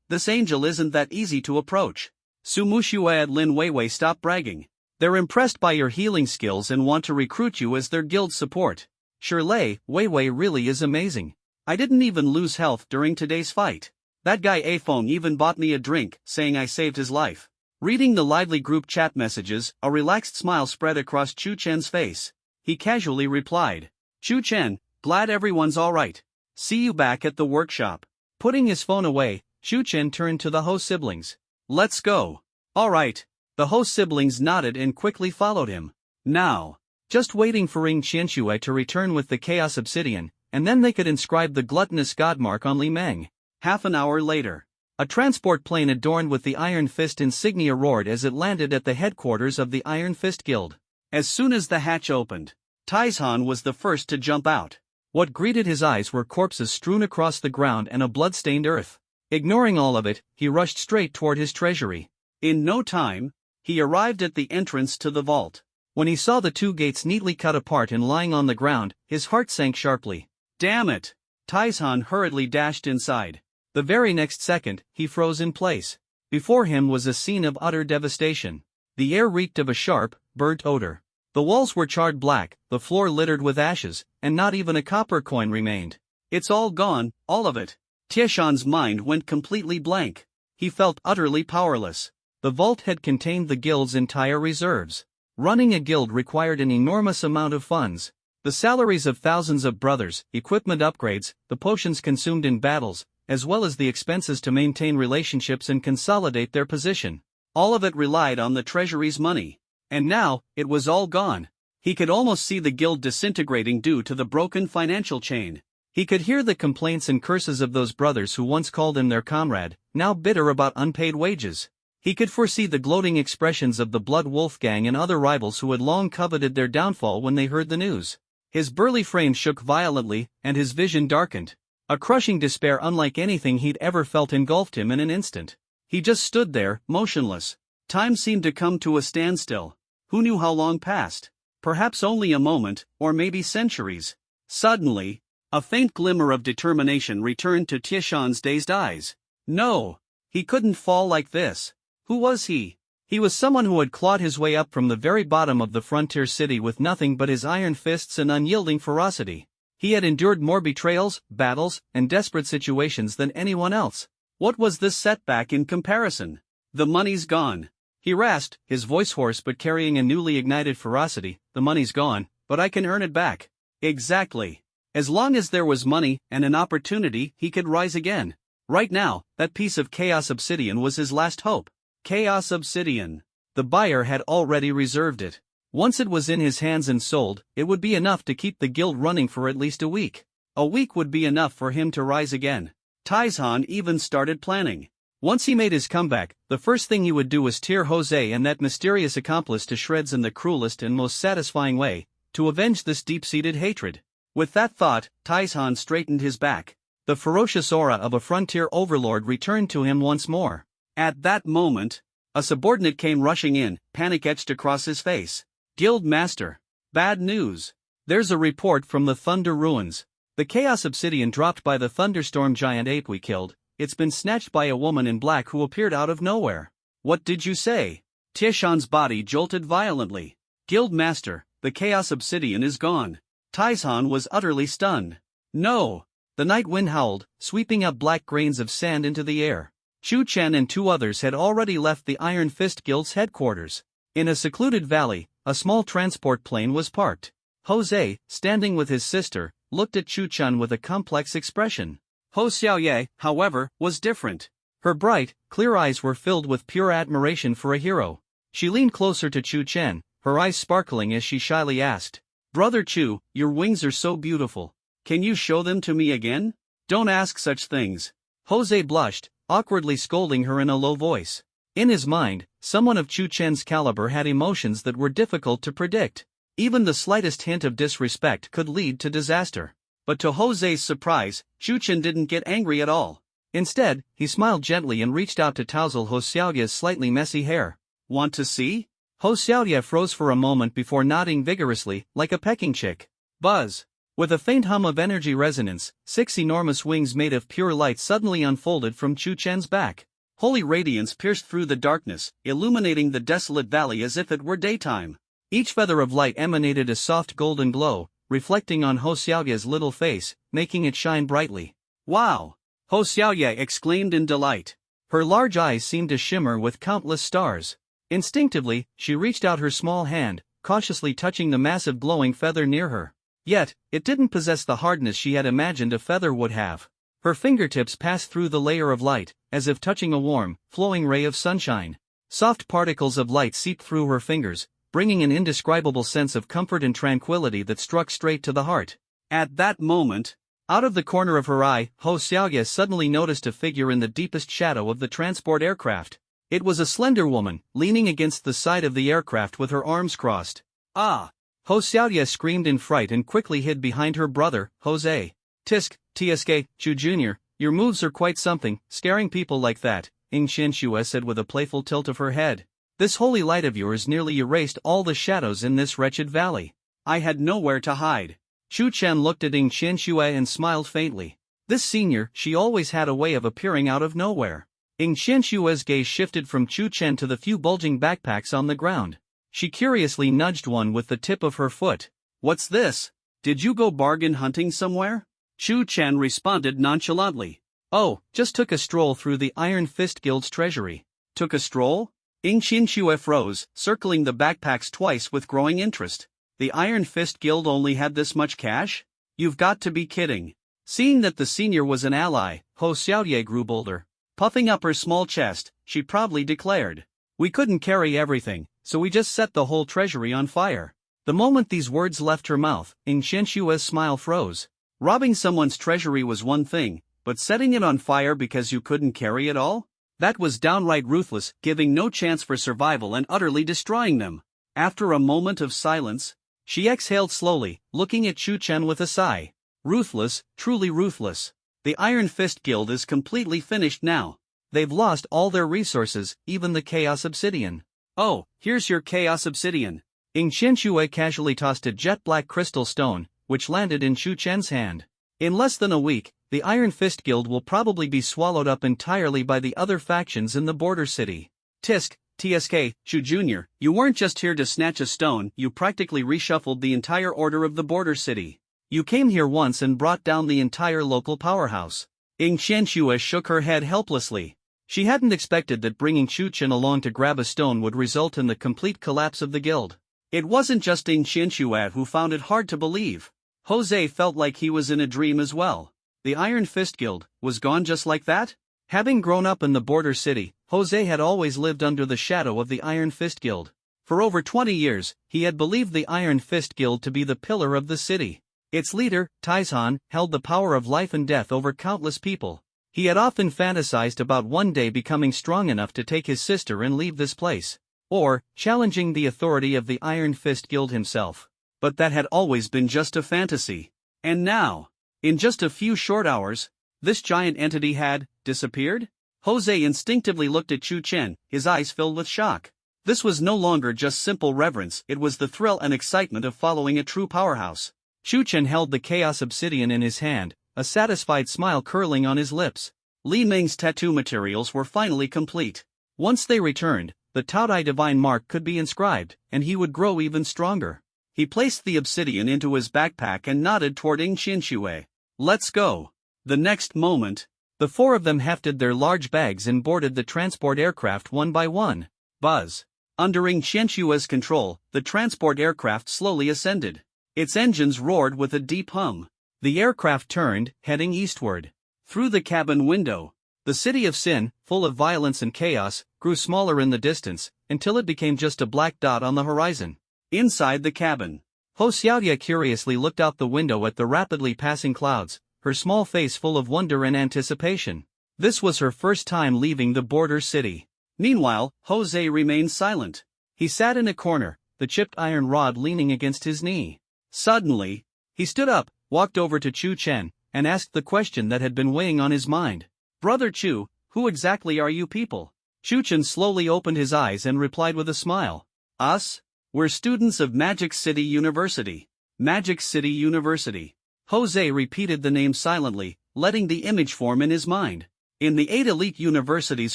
This angel isn't that easy to approach. Su Muxue at Lin Weiwei, stop bragging. They're impressed by your healing skills and want to recruit you as their guild support. Shirley, Weiwei really is amazing. I didn't even lose health during today's fight. That guy Afong even bought me a drink, saying I saved his life. Reading the lively group chat messages, a relaxed smile spread across Chu Chen's face. He casually replied, "Chu Chen, glad everyone's alright. See you back at the workshop." Putting his phone away, Chu Chen turned to the Ho siblings. "Let's go." "Alright." The Ho siblings nodded and quickly followed him. Now, just waiting for Ring Qianxue to return with the Chaos Obsidian, and then they could inscribe the gluttonous godmark on Li Meng. Half an hour later, a transport plane adorned with the Iron Fist insignia roared as it landed at the headquarters of the Iron Fist Guild. As soon as the hatch opened, Taizhan was the first to jump out. What greeted his eyes were corpses strewn across the ground and a blood-stained earth. Ignoring all of it, he rushed straight toward his treasury. In no time, he arrived at the entrance to the vault. When he saw the two gates neatly cut apart and lying on the ground, his heart sank sharply. Damn it! Taizhan hurriedly dashed inside. The very next second, he froze in place. Before him was a scene of utter devastation. The air reeked of a sharp, burnt odor. The walls were charred black, the floor littered with ashes, and not even a copper coin remained. It's all gone, all of it. Tieshan's mind went completely blank. He felt utterly powerless. The vault had contained the guild's entire reserves. Running a guild required an enormous amount of funds. The salaries of thousands of brothers, equipment upgrades, the potions consumed in battles, as well as the expenses to maintain relationships and consolidate their position. All of it relied on the treasury's money. And now, it was all gone. He could almost see the guild disintegrating due to the broken financial chain. He could hear the complaints and curses of those brothers who once called him their comrade, now bitter about unpaid wages. He could foresee the gloating expressions of the Blood Wolf Gang and other rivals who had long coveted their downfall when they heard the news. His burly frame shook violently, and his vision darkened. A crushing despair unlike anything he'd ever felt engulfed him in an instant. He just stood there, motionless. Time seemed to come to a standstill. Who knew how long passed? Perhaps only a moment, or maybe centuries. Suddenly, a faint glimmer of determination returned to Tieshan's dazed eyes. No! He couldn't fall like this. Who was he? He was someone who had clawed his way up from the very bottom of the frontier city with nothing but his iron fists and unyielding ferocity. He had endured more betrayals, battles, and desperate situations than anyone else. What was this setback in comparison? The money's gone. He rasped, his voice hoarse but carrying a newly ignited ferocity. The money's gone, but I can earn it back. Exactly. As long as there was money and an opportunity, he could rise again. Right now, that piece of Chaos Obsidian was his last hope. Chaos Obsidian. The buyer had already reserved it. Once it was in his hands and sold, it would be enough to keep the guild running for at least a week. A week would be enough for him to rise again. Taizhan even started planning. Once he made his comeback, the first thing he would do was tear Jose and that mysterious accomplice to shreds in the cruelest and most satisfying way, to avenge this deep-seated hatred. With that thought, Taizhan straightened his back. The ferocious aura of a frontier overlord returned to him once more. At that moment, a subordinate came rushing in, panic etched across his face. Guild Master. Bad news. There's a report from the Thunder Ruins. The Chaos Obsidian dropped by the thunderstorm giant ape we killed. It's been snatched by a woman in black who appeared out of nowhere. What did you say? Tieshan's body jolted violently. Guild Master, the Chaos Obsidian is gone. Taizhan was utterly stunned. No! The night wind howled, sweeping up black grains of sand into the air. Chu Chen and two others had already left the Iron Fist Guild's headquarters. In a secluded valley, a small transport plane was parked. Jose, standing with his sister, looked at Chu Chen with a complex expression. Ho Xiaoye, however, was different. Her bright, clear eyes were filled with pure admiration for a hero. She leaned closer to Chu Chen, her eyes sparkling as she shyly asked, "Brother Chu, your wings are so beautiful. Can you show them to me again?" "Don't ask such things." Jose blushed, awkwardly scolding her in a low voice. In his mind, someone of Chu Chen's caliber had emotions that were difficult to predict. Even the slightest hint of disrespect could lead to disaster. But to Jose's surprise, Chu Chen didn't get angry at all. Instead, he smiled gently and reached out to touzle Ho Xiaoye's slightly messy hair. "Want to see?" Ho Xiaoye froze for a moment before nodding vigorously, like a pecking chick. Buzz. With a faint hum of energy resonance, 6 enormous wings made of pure light suddenly unfolded from Chu Chen's back. Holy radiance pierced through the darkness, illuminating the desolate valley as if it were daytime. Each feather of light emanated a soft golden glow, reflecting on Ho Xiaoye's little face, making it shine brightly. "Wow! Ho Xiaoye exclaimed in delight. Her large eyes seemed to shimmer with countless stars. Instinctively, she reached out her small hand, cautiously touching the massive glowing feather near her. Yet, it didn't possess the hardness she had imagined a feather would have. Her fingertips passed through the layer of light, as if touching a warm, flowing ray of sunshine. Soft particles of light seeped through her fingers, bringing an indescribable sense of comfort and tranquility that struck straight to the heart. At that moment, out of the corner of her eye, Ho Xiaoye suddenly noticed a figure in the deepest shadow of the transport aircraft. It was a slender woman, leaning against the side of the aircraft with her arms crossed. Ah! Ho Xiaoye screamed in fright and quickly hid behind her brother, Jose. Tisk, TSK, Chu Jr., your moves are quite something, scaring people like that, Ing Qianxue said with a playful tilt of her head. This holy light of yours nearly erased all the shadows in this wretched valley. I had nowhere to hide. Chu Chen looked at Ing Qianxue and smiled faintly. This senior, she always had a way of appearing out of nowhere. Ing Qianxue's gaze shifted from Chu Chen to the few bulging backpacks on the ground. She curiously nudged one with the tip of her foot. What's this? Did you go bargain hunting somewhere? Chu Chen responded nonchalantly. Oh, just took a stroll through the Iron Fist Guild's treasury. Took a stroll? Ing Qianxue froze, circling the backpacks twice with growing interest. The Iron Fist Guild only had this much cash? You've got to be kidding. Seeing that the senior was an ally, Ho Xiaoye grew bolder. Puffing up her small chest, she proudly declared. We couldn't carry everything, so we just set the whole treasury on fire. The moment these words left her mouth, Ing Qianxue's smile froze. Robbing someone's treasury was one thing, but setting it on fire because you couldn't carry it all? That was downright ruthless, giving no chance for survival and utterly destroying them. After a moment of silence, she exhaled slowly, looking at Chu Chen with a sigh. Ruthless, truly ruthless. The Iron Fist Guild is completely finished now. They've lost all their resources, even the Chaos Obsidian. Oh, here's your Chaos Obsidian. Ing Qianxue casually tossed a jet-black crystal stone, which landed in Chu Chen's hand. In less than a week, the Iron Fist Guild will probably be swallowed up entirely by the other factions in the border city. Tisk, TSK, Chu Jr., you weren't just here to snatch a stone, you practically reshuffled the entire order of the border city. You came here once and brought down the entire local powerhouse. Ing Qianxue shook her head helplessly. She hadn't expected that bringing Chu Chen along to grab a stone would result in the complete collapse of the guild. It wasn't just Ing Qianxue who found it hard to believe. Jose felt like he was in a dream as well. The Iron Fist Guild was gone just like that? Having grown up in the border city, Jose had always lived under the shadow of the Iron Fist Guild. For over 20 years, he had believed the Iron Fist Guild to be the pillar of the city. Its leader, Taizhan, held the power of life and death over countless people. He had often fantasized about one day becoming strong enough to take his sister and leave this place. Or, challenging the authority of the Iron Fist Guild himself. But that had always been just a fantasy. And now, in just a few short hours, this giant entity had disappeared? Jose instinctively looked at Chu Chen, his eyes filled with shock. This was no longer just simple reverence, it was the thrill and excitement of following a true powerhouse. Chu Chen held the Chaos Obsidian in his hand, a satisfied smile curling on his lips. Li Ming's tattoo materials were finally complete. Once they returned, the Taodai Divine Mark could be inscribed, and he would grow even stronger. He placed the obsidian into his backpack and nodded toward Ing Qianxue. Let's go. The next moment, the four of them hefted their large bags and boarded the transport aircraft one by one. Buzz. Under Ing Qianxue's control, the transport aircraft slowly ascended. Its engines roared with a deep hum. The aircraft turned, heading eastward. Through the cabin window, the city of Sin, full of violence and chaos, grew smaller in the distance, until it became just a black dot on the horizon. Inside the cabin, Ho Xiaoye curiously looked out the window at the rapidly passing clouds, her small face full of wonder and anticipation. This was her first time leaving the border city. Meanwhile, Jose remained silent. He sat in a corner, the chipped iron rod leaning against his knee. Suddenly, he stood up, walked over to Chu Chen, and asked the question that had been weighing on his mind. Brother Chu, who exactly are you people? Chu Chen slowly opened his eyes and replied with a smile. Us? We're students of Magic City University. Magic City University. Jose repeated the name silently, letting the image form in his mind. In the 8 elite universities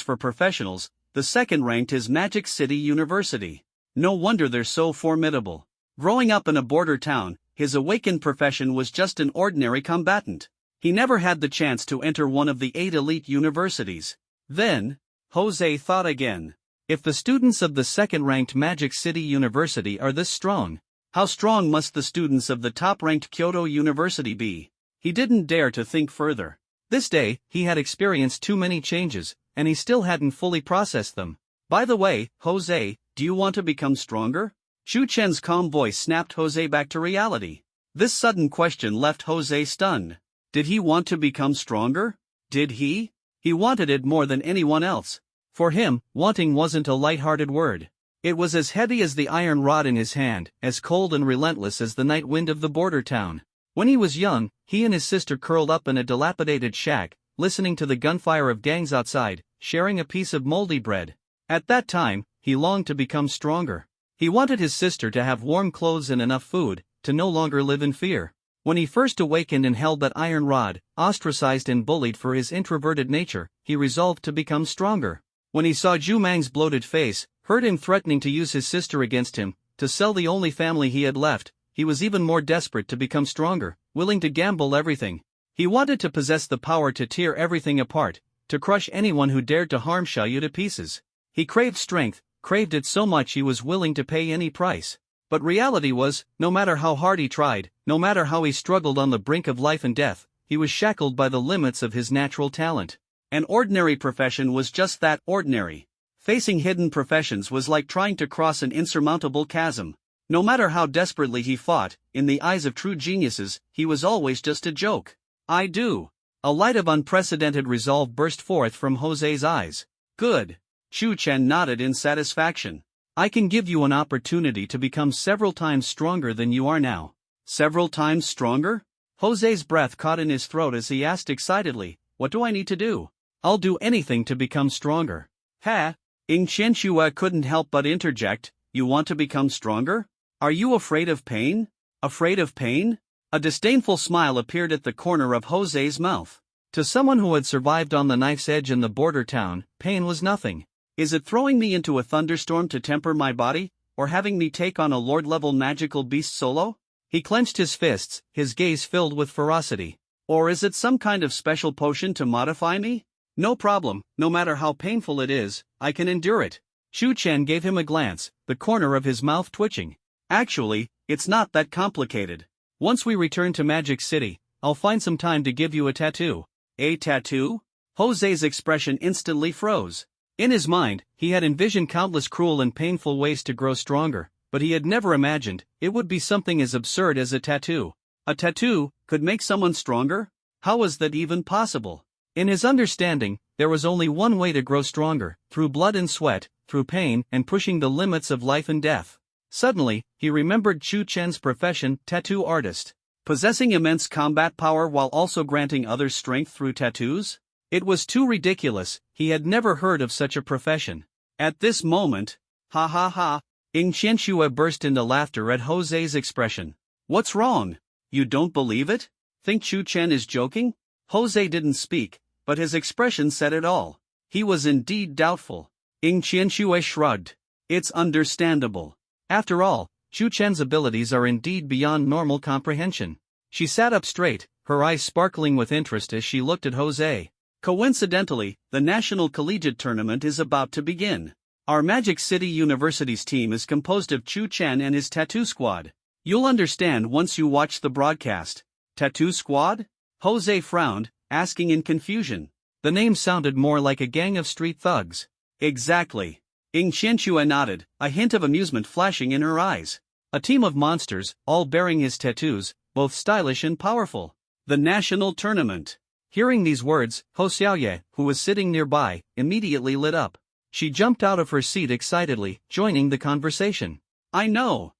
for professionals, the second ranked is Magic City University. No wonder they're so formidable. Growing up in a border town, his awakened profession was just an ordinary combatant. He never had the chance to enter one of the 8 elite universities. Then, Jose thought again. If the students of the second-ranked Magic City University are this strong, how strong must the students of the top-ranked Kyoto University be? He didn't dare to think further. This day, he had experienced too many changes, and he still hadn't fully processed them. By the way, Jose, do you want to become stronger? Chu Chen's calm voice snapped Jose back to reality. This sudden question left Jose stunned. Did he want to become stronger? Did he? He wanted it more than anyone else. For him, wanting wasn't a light-hearted word. It was as heavy as the iron rod in his hand, as cold and relentless as the night wind of the border town. When he was young, he and his sister curled up in a dilapidated shack, listening to the gunfire of gangs outside, sharing a piece of moldy bread. At that time, he longed to become stronger. He wanted his sister to have warm clothes and enough food, to no longer live in fear. When he first awakened and held that iron rod, ostracized and bullied for his introverted nature, he resolved to become stronger. When he saw Zhu Mang's bloated face, heard him threatening to use his sister against him, to sell the only family he had left, he was even more desperate to become stronger, willing to gamble everything. He wanted to possess the power to tear everything apart, to crush anyone who dared to harm Xiaoyu to pieces. He craved strength, craved it so much he was willing to pay any price. But reality was, no matter how hard he tried, no matter how he struggled on the brink of life and death, he was shackled by the limits of his natural talent. An ordinary profession was just that, ordinary. Facing hidden professions was like trying to cross an insurmountable chasm. No matter how desperately he fought, in the eyes of true geniuses, he was always just a joke. I do. A light of unprecedented resolve burst forth from Jose's eyes. Good. Chu Chen nodded in satisfaction. I can give you an opportunity to become several times stronger than you are now. Several times stronger? Jose's breath caught in his throat as he asked excitedly, what do I need to do? I'll do anything to become stronger. Ha! Ying Qianxue couldn't help but interject, you want to become stronger? Are you afraid of pain? Afraid of pain? A disdainful smile appeared at the corner of Jose's mouth. To someone who had survived on the knife's edge in the border town, pain was nothing. Is it throwing me into a thunderstorm to temper my body, or having me take on a lord-level magical beast solo? He clenched his fists, his gaze filled with ferocity. Or is it some kind of special potion to modify me? No problem, no matter how painful it is, I can endure it. Chu Chen gave him a glance, the corner of his mouth twitching. Actually, it's not that complicated. Once we return to Magic City, I'll find some time to give you a tattoo. A tattoo? Jose's expression instantly froze. In his mind, he had envisioned countless cruel and painful ways to grow stronger, but he had never imagined it would be something as absurd as a tattoo. A tattoo could make someone stronger? How was that even possible? In his understanding, there was only one way to grow stronger, through blood and sweat, through pain and pushing the limits of life and death. Suddenly, he remembered Chu Chen's profession, tattoo artist. Possessing immense combat power while also granting others strength through tattoos? It was too ridiculous, he had never heard of such a profession. At this moment, ha ha ha, Ying Qianxue burst into laughter at Jose's expression. What's wrong? You don't believe it? Think Chu Chen is joking? Jose didn't speak, but his expression said it all. He was indeed doubtful. Ying Qianxue shrugged. It's understandable. After all, Chu Chen's abilities are indeed beyond normal comprehension. She sat up straight, her eyes sparkling with interest as she looked at Jose. Coincidentally, the National Collegiate Tournament is about to begin. Our Magic City University's team is composed of Chu Chen and his tattoo squad. You'll understand once you watch the broadcast. Tattoo squad? Jose frowned, asking in confusion. The name sounded more like a gang of street thugs. Exactly. Ying Qianxue nodded, a hint of amusement flashing in her eyes. A team of monsters, all bearing his tattoos, both stylish and powerful. The national tournament. Hearing these words, Ho Xiaoye, who was sitting nearby, immediately lit up. She jumped out of her seat excitedly, joining the conversation. I know.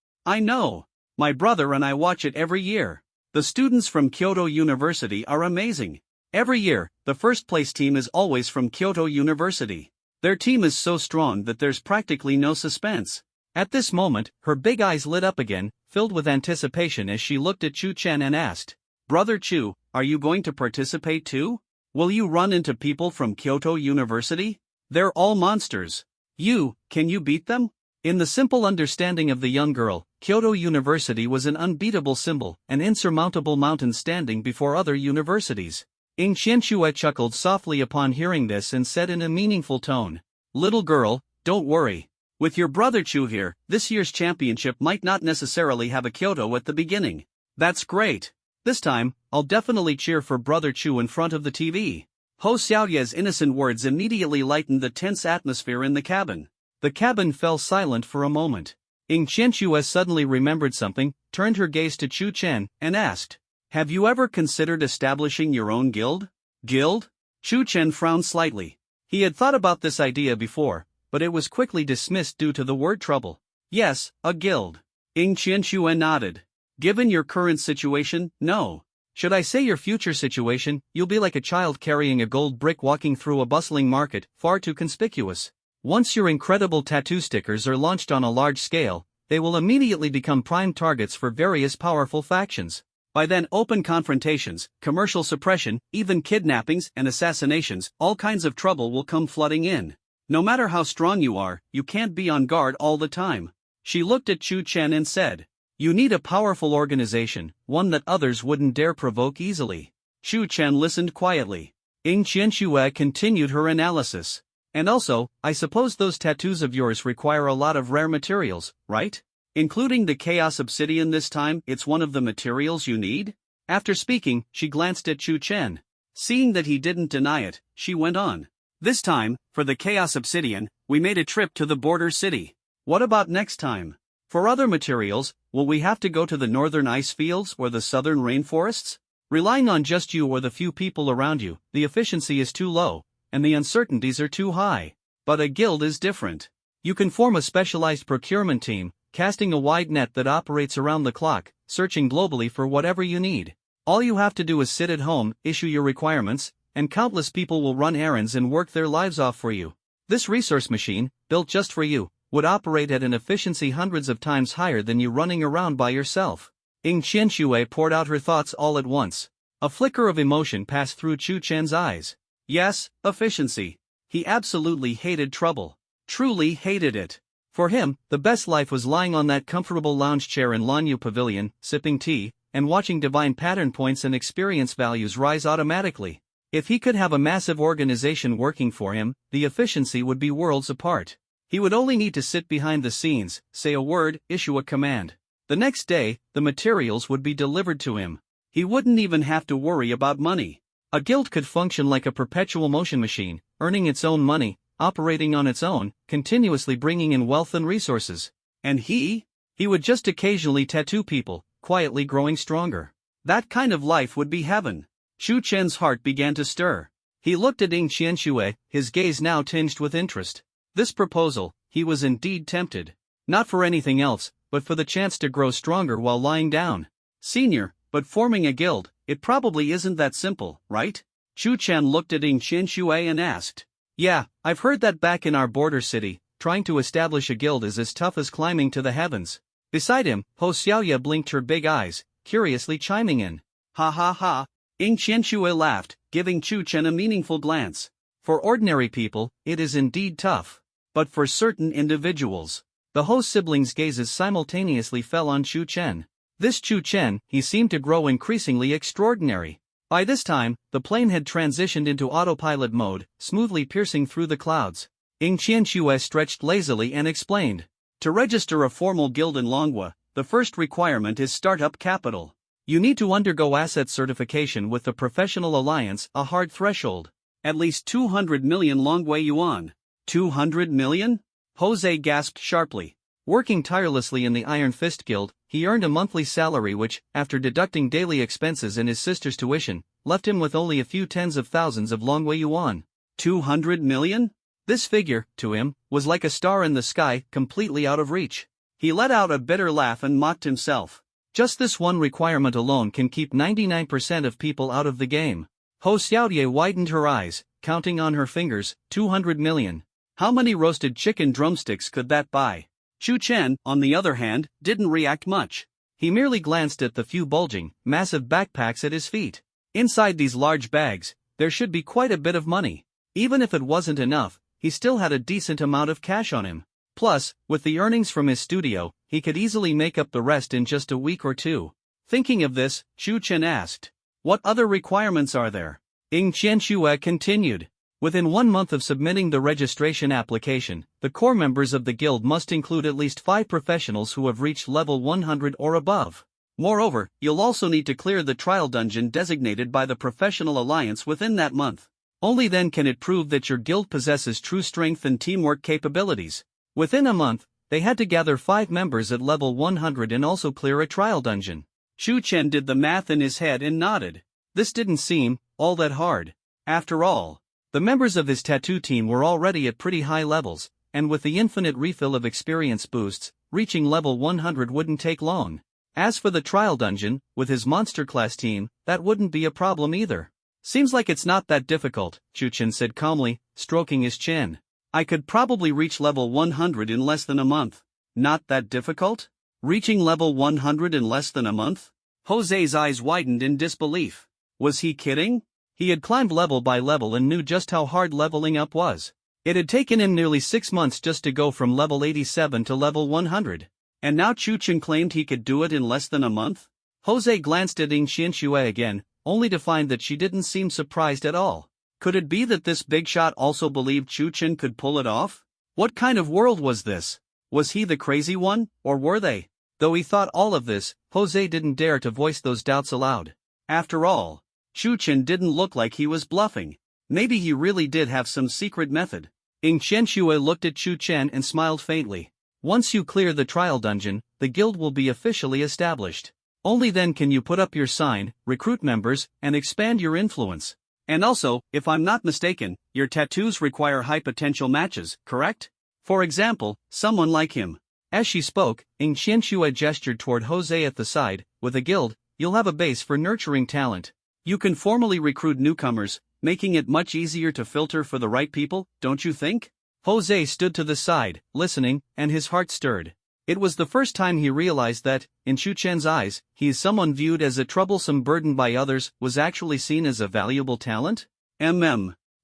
My brother and I watch it every year. The students from Kyoto University are amazing. Every year, the first-place team is always from Kyoto University. Their team is so strong that there's practically no suspense. At this moment, her big eyes lit up again, filled with anticipation as she looked at Chu Chen and asked, Brother Chu, are you going to participate too? Will you run into people from Kyoto University? They're all monsters. Can you beat them? In the simple understanding of the young girl, Kyoto University was an unbeatable symbol, an insurmountable mountain standing before other universities. Ing Qianxue chuckled softly upon hearing this and said in a meaningful tone, "Little girl, don't worry. With your brother Chu here, this year's championship might not necessarily have a Kyoto at the beginning. That's great. This time, I'll definitely cheer for brother Chu in front of the TV." Ho Xiaoye's innocent words immediately lightened the tense atmosphere in the cabin. The cabin fell silent for a moment. Ing Qianxue suddenly remembered something, turned her gaze to Chu Chen, and asked, "Have you ever considered establishing your own guild?" Guild? Chu Chen frowned slightly. He had thought about this idea before, but it was quickly dismissed due to the word trouble. Yes, a guild. Ing Qianxue nodded. Given your current situation, no. Should I say your future situation, you'll be like a child carrying a gold brick walking through a bustling market, far too conspicuous. Once your incredible tattoo stickers are launched on a large scale, they will immediately become prime targets for various powerful factions. By then, open confrontations, commercial suppression, even kidnappings and assassinations, all kinds of trouble will come flooding in. No matter how strong you are, you can't be on guard all the time. She looked at Chu Chen and said, "You need a powerful organization, one that others wouldn't dare provoke easily." Chu Chen listened quietly. Ing Qianxue continued her analysis. "And also, I suppose those tattoos of yours require a lot of rare materials, right? Including the Chaos Obsidian this time, it's one of the materials you need?" After speaking, she glanced at Chu Chen. Seeing that he didn't deny it, she went on. "This time, for the Chaos Obsidian, we made a trip to the border city. What about next time? For other materials, will we have to go to the northern ice fields or the southern rainforests? Relying on just you or the few people around you, the efficiency is too low, and the uncertainties are too high. But a guild is different. You can form a specialized procurement team, casting a wide net that operates around the clock, searching globally for whatever you need. All you have to do is sit at home, issue your requirements, and countless people will run errands and work their lives off for you. This resource machine, built just for you, would operate at an efficiency hundreds of times higher than you running around by yourself." Ing Qianxue poured out her thoughts all at once. A flicker of emotion passed through Chu Chen's eyes. Yes, efficiency. He absolutely hated trouble. Truly hated it. For him, the best life was lying on that comfortable lounge chair in Lanyu Pavilion, sipping tea, and watching divine pattern points and experience values rise automatically. If he could have a massive organization working for him, the efficiency would be worlds apart. He would only need to sit behind the scenes, say a word, issue a command. The next day, the materials would be delivered to him. He wouldn't even have to worry about money. A guild could function like a perpetual motion machine, earning its own money, operating on its own, continuously bringing in wealth and resources. And he would just occasionally tattoo people, quietly growing stronger. That kind of life would be heaven. Chu Chen's heart began to stir. He looked at Ing Qianxue, his gaze now tinged with interest. This proposal, he was indeed tempted. Not for anything else, but for the chance to grow stronger while lying down. Senior, but forming a guild, it probably isn't that simple, right? Chu Chen looked at Ing Qianxue and asked. Yeah, I've heard that back in our border city, trying to establish a guild is as tough as climbing to the heavens. Beside him, Ho Xiaoye blinked her big eyes, curiously chiming in. Ha ha ha. Ing Qianxue laughed, giving Chu Chen a meaningful glance. For ordinary people, it is indeed tough. But for certain individuals. The Ho siblings' gazes simultaneously fell on Chu Chen. This Chu Chen, he seemed to grow increasingly extraordinary. By this time, the plane had transitioned into autopilot mode, smoothly piercing through the clouds. Ing Qianxue stretched lazily and explained. To register a formal guild in Longhua, the first requirement is startup capital. You need to undergo asset certification with the Professional Alliance, a hard threshold. At least 200 million Longhua yuan. 200 million? Jose gasped sharply. Working tirelessly in the Iron Fist Guild, he earned a monthly salary which, after deducting daily expenses and his sister's tuition, left him with only a few tens of thousands of Longhua yuan. 200 million? This figure, to him, was like a star in the sky, completely out of reach. He let out a bitter laugh and mocked himself. Just this one requirement alone can keep 99% of people out of the game. Ho Xiaoye widened her eyes, counting on her fingers, 200 million. How many roasted chicken drumsticks could that buy? Chu Chen, on the other hand, didn't react much. He merely glanced at the few bulging, massive backpacks at his feet. Inside these large bags, there should be quite a bit of money. Even if it wasn't enough, he still had a decent amount of cash on him. Plus, with the earnings from his studio, he could easily make up the rest in just a week or two. Thinking of this, Chu Chen asked, "What other requirements are there?" Ing Qianxue continued. Within 1 month of submitting the registration application, the core members of the guild must include at least 5 professionals who have reached level 100 or above. Moreover, you'll also need to clear the trial dungeon designated by the Professional Alliance within that month. Only then can it prove that your guild possesses true strength and teamwork capabilities. Within a month, they had to gather 5 members at level 100 and also clear a trial dungeon. Chu Chen did the math in his head and nodded. This didn't seem all that hard. After all, the members of his tattoo team were already at pretty high levels, and with the infinite refill of experience boosts, reaching level 100 wouldn't take long. As for the trial dungeon, with his monster class team, that wouldn't be a problem either. Seems like it's not that difficult, Chu Chen said calmly, stroking his chin. I could probably reach level 100 in less than a month. Not that difficult? Reaching level 100 in less than a month? Jose's eyes widened in disbelief. Was he kidding? He had climbed level by level and knew just how hard leveling up was. It had taken him nearly 6 months just to go from level 87 to level 100. And now Chu Chen claimed he could do it in less than a month? Jose glanced at Ing Qianxue again, only to find that she didn't seem surprised at all. Could it be that this big shot also believed Chu Chen could pull it off? What kind of world was this? Was he the crazy one, or were they? Though he thought all of this, Jose didn't dare to voice those doubts aloud. After all, Chu Chen didn't look like he was bluffing. Maybe he really did have some secret method. Ing Qianxue looked at Chu Chen and smiled faintly. Once you clear the trial dungeon, the guild will be officially established. Only then can you put up your sign, recruit members, and expand your influence. And also, if I'm not mistaken, your tattoos require high-potential matches, correct? For example, someone like him. As she spoke, Ing Qianxue gestured toward Jose at the side. With a guild, you'll have a base for nurturing talent. You can formally recruit newcomers, making it much easier to filter for the right people, don't you think? Jose stood to the side, listening, and his heart stirred. It was the first time he realized that, in Chu Chen's eyes, someone viewed as a troublesome burden by others was actually seen as a valuable talent?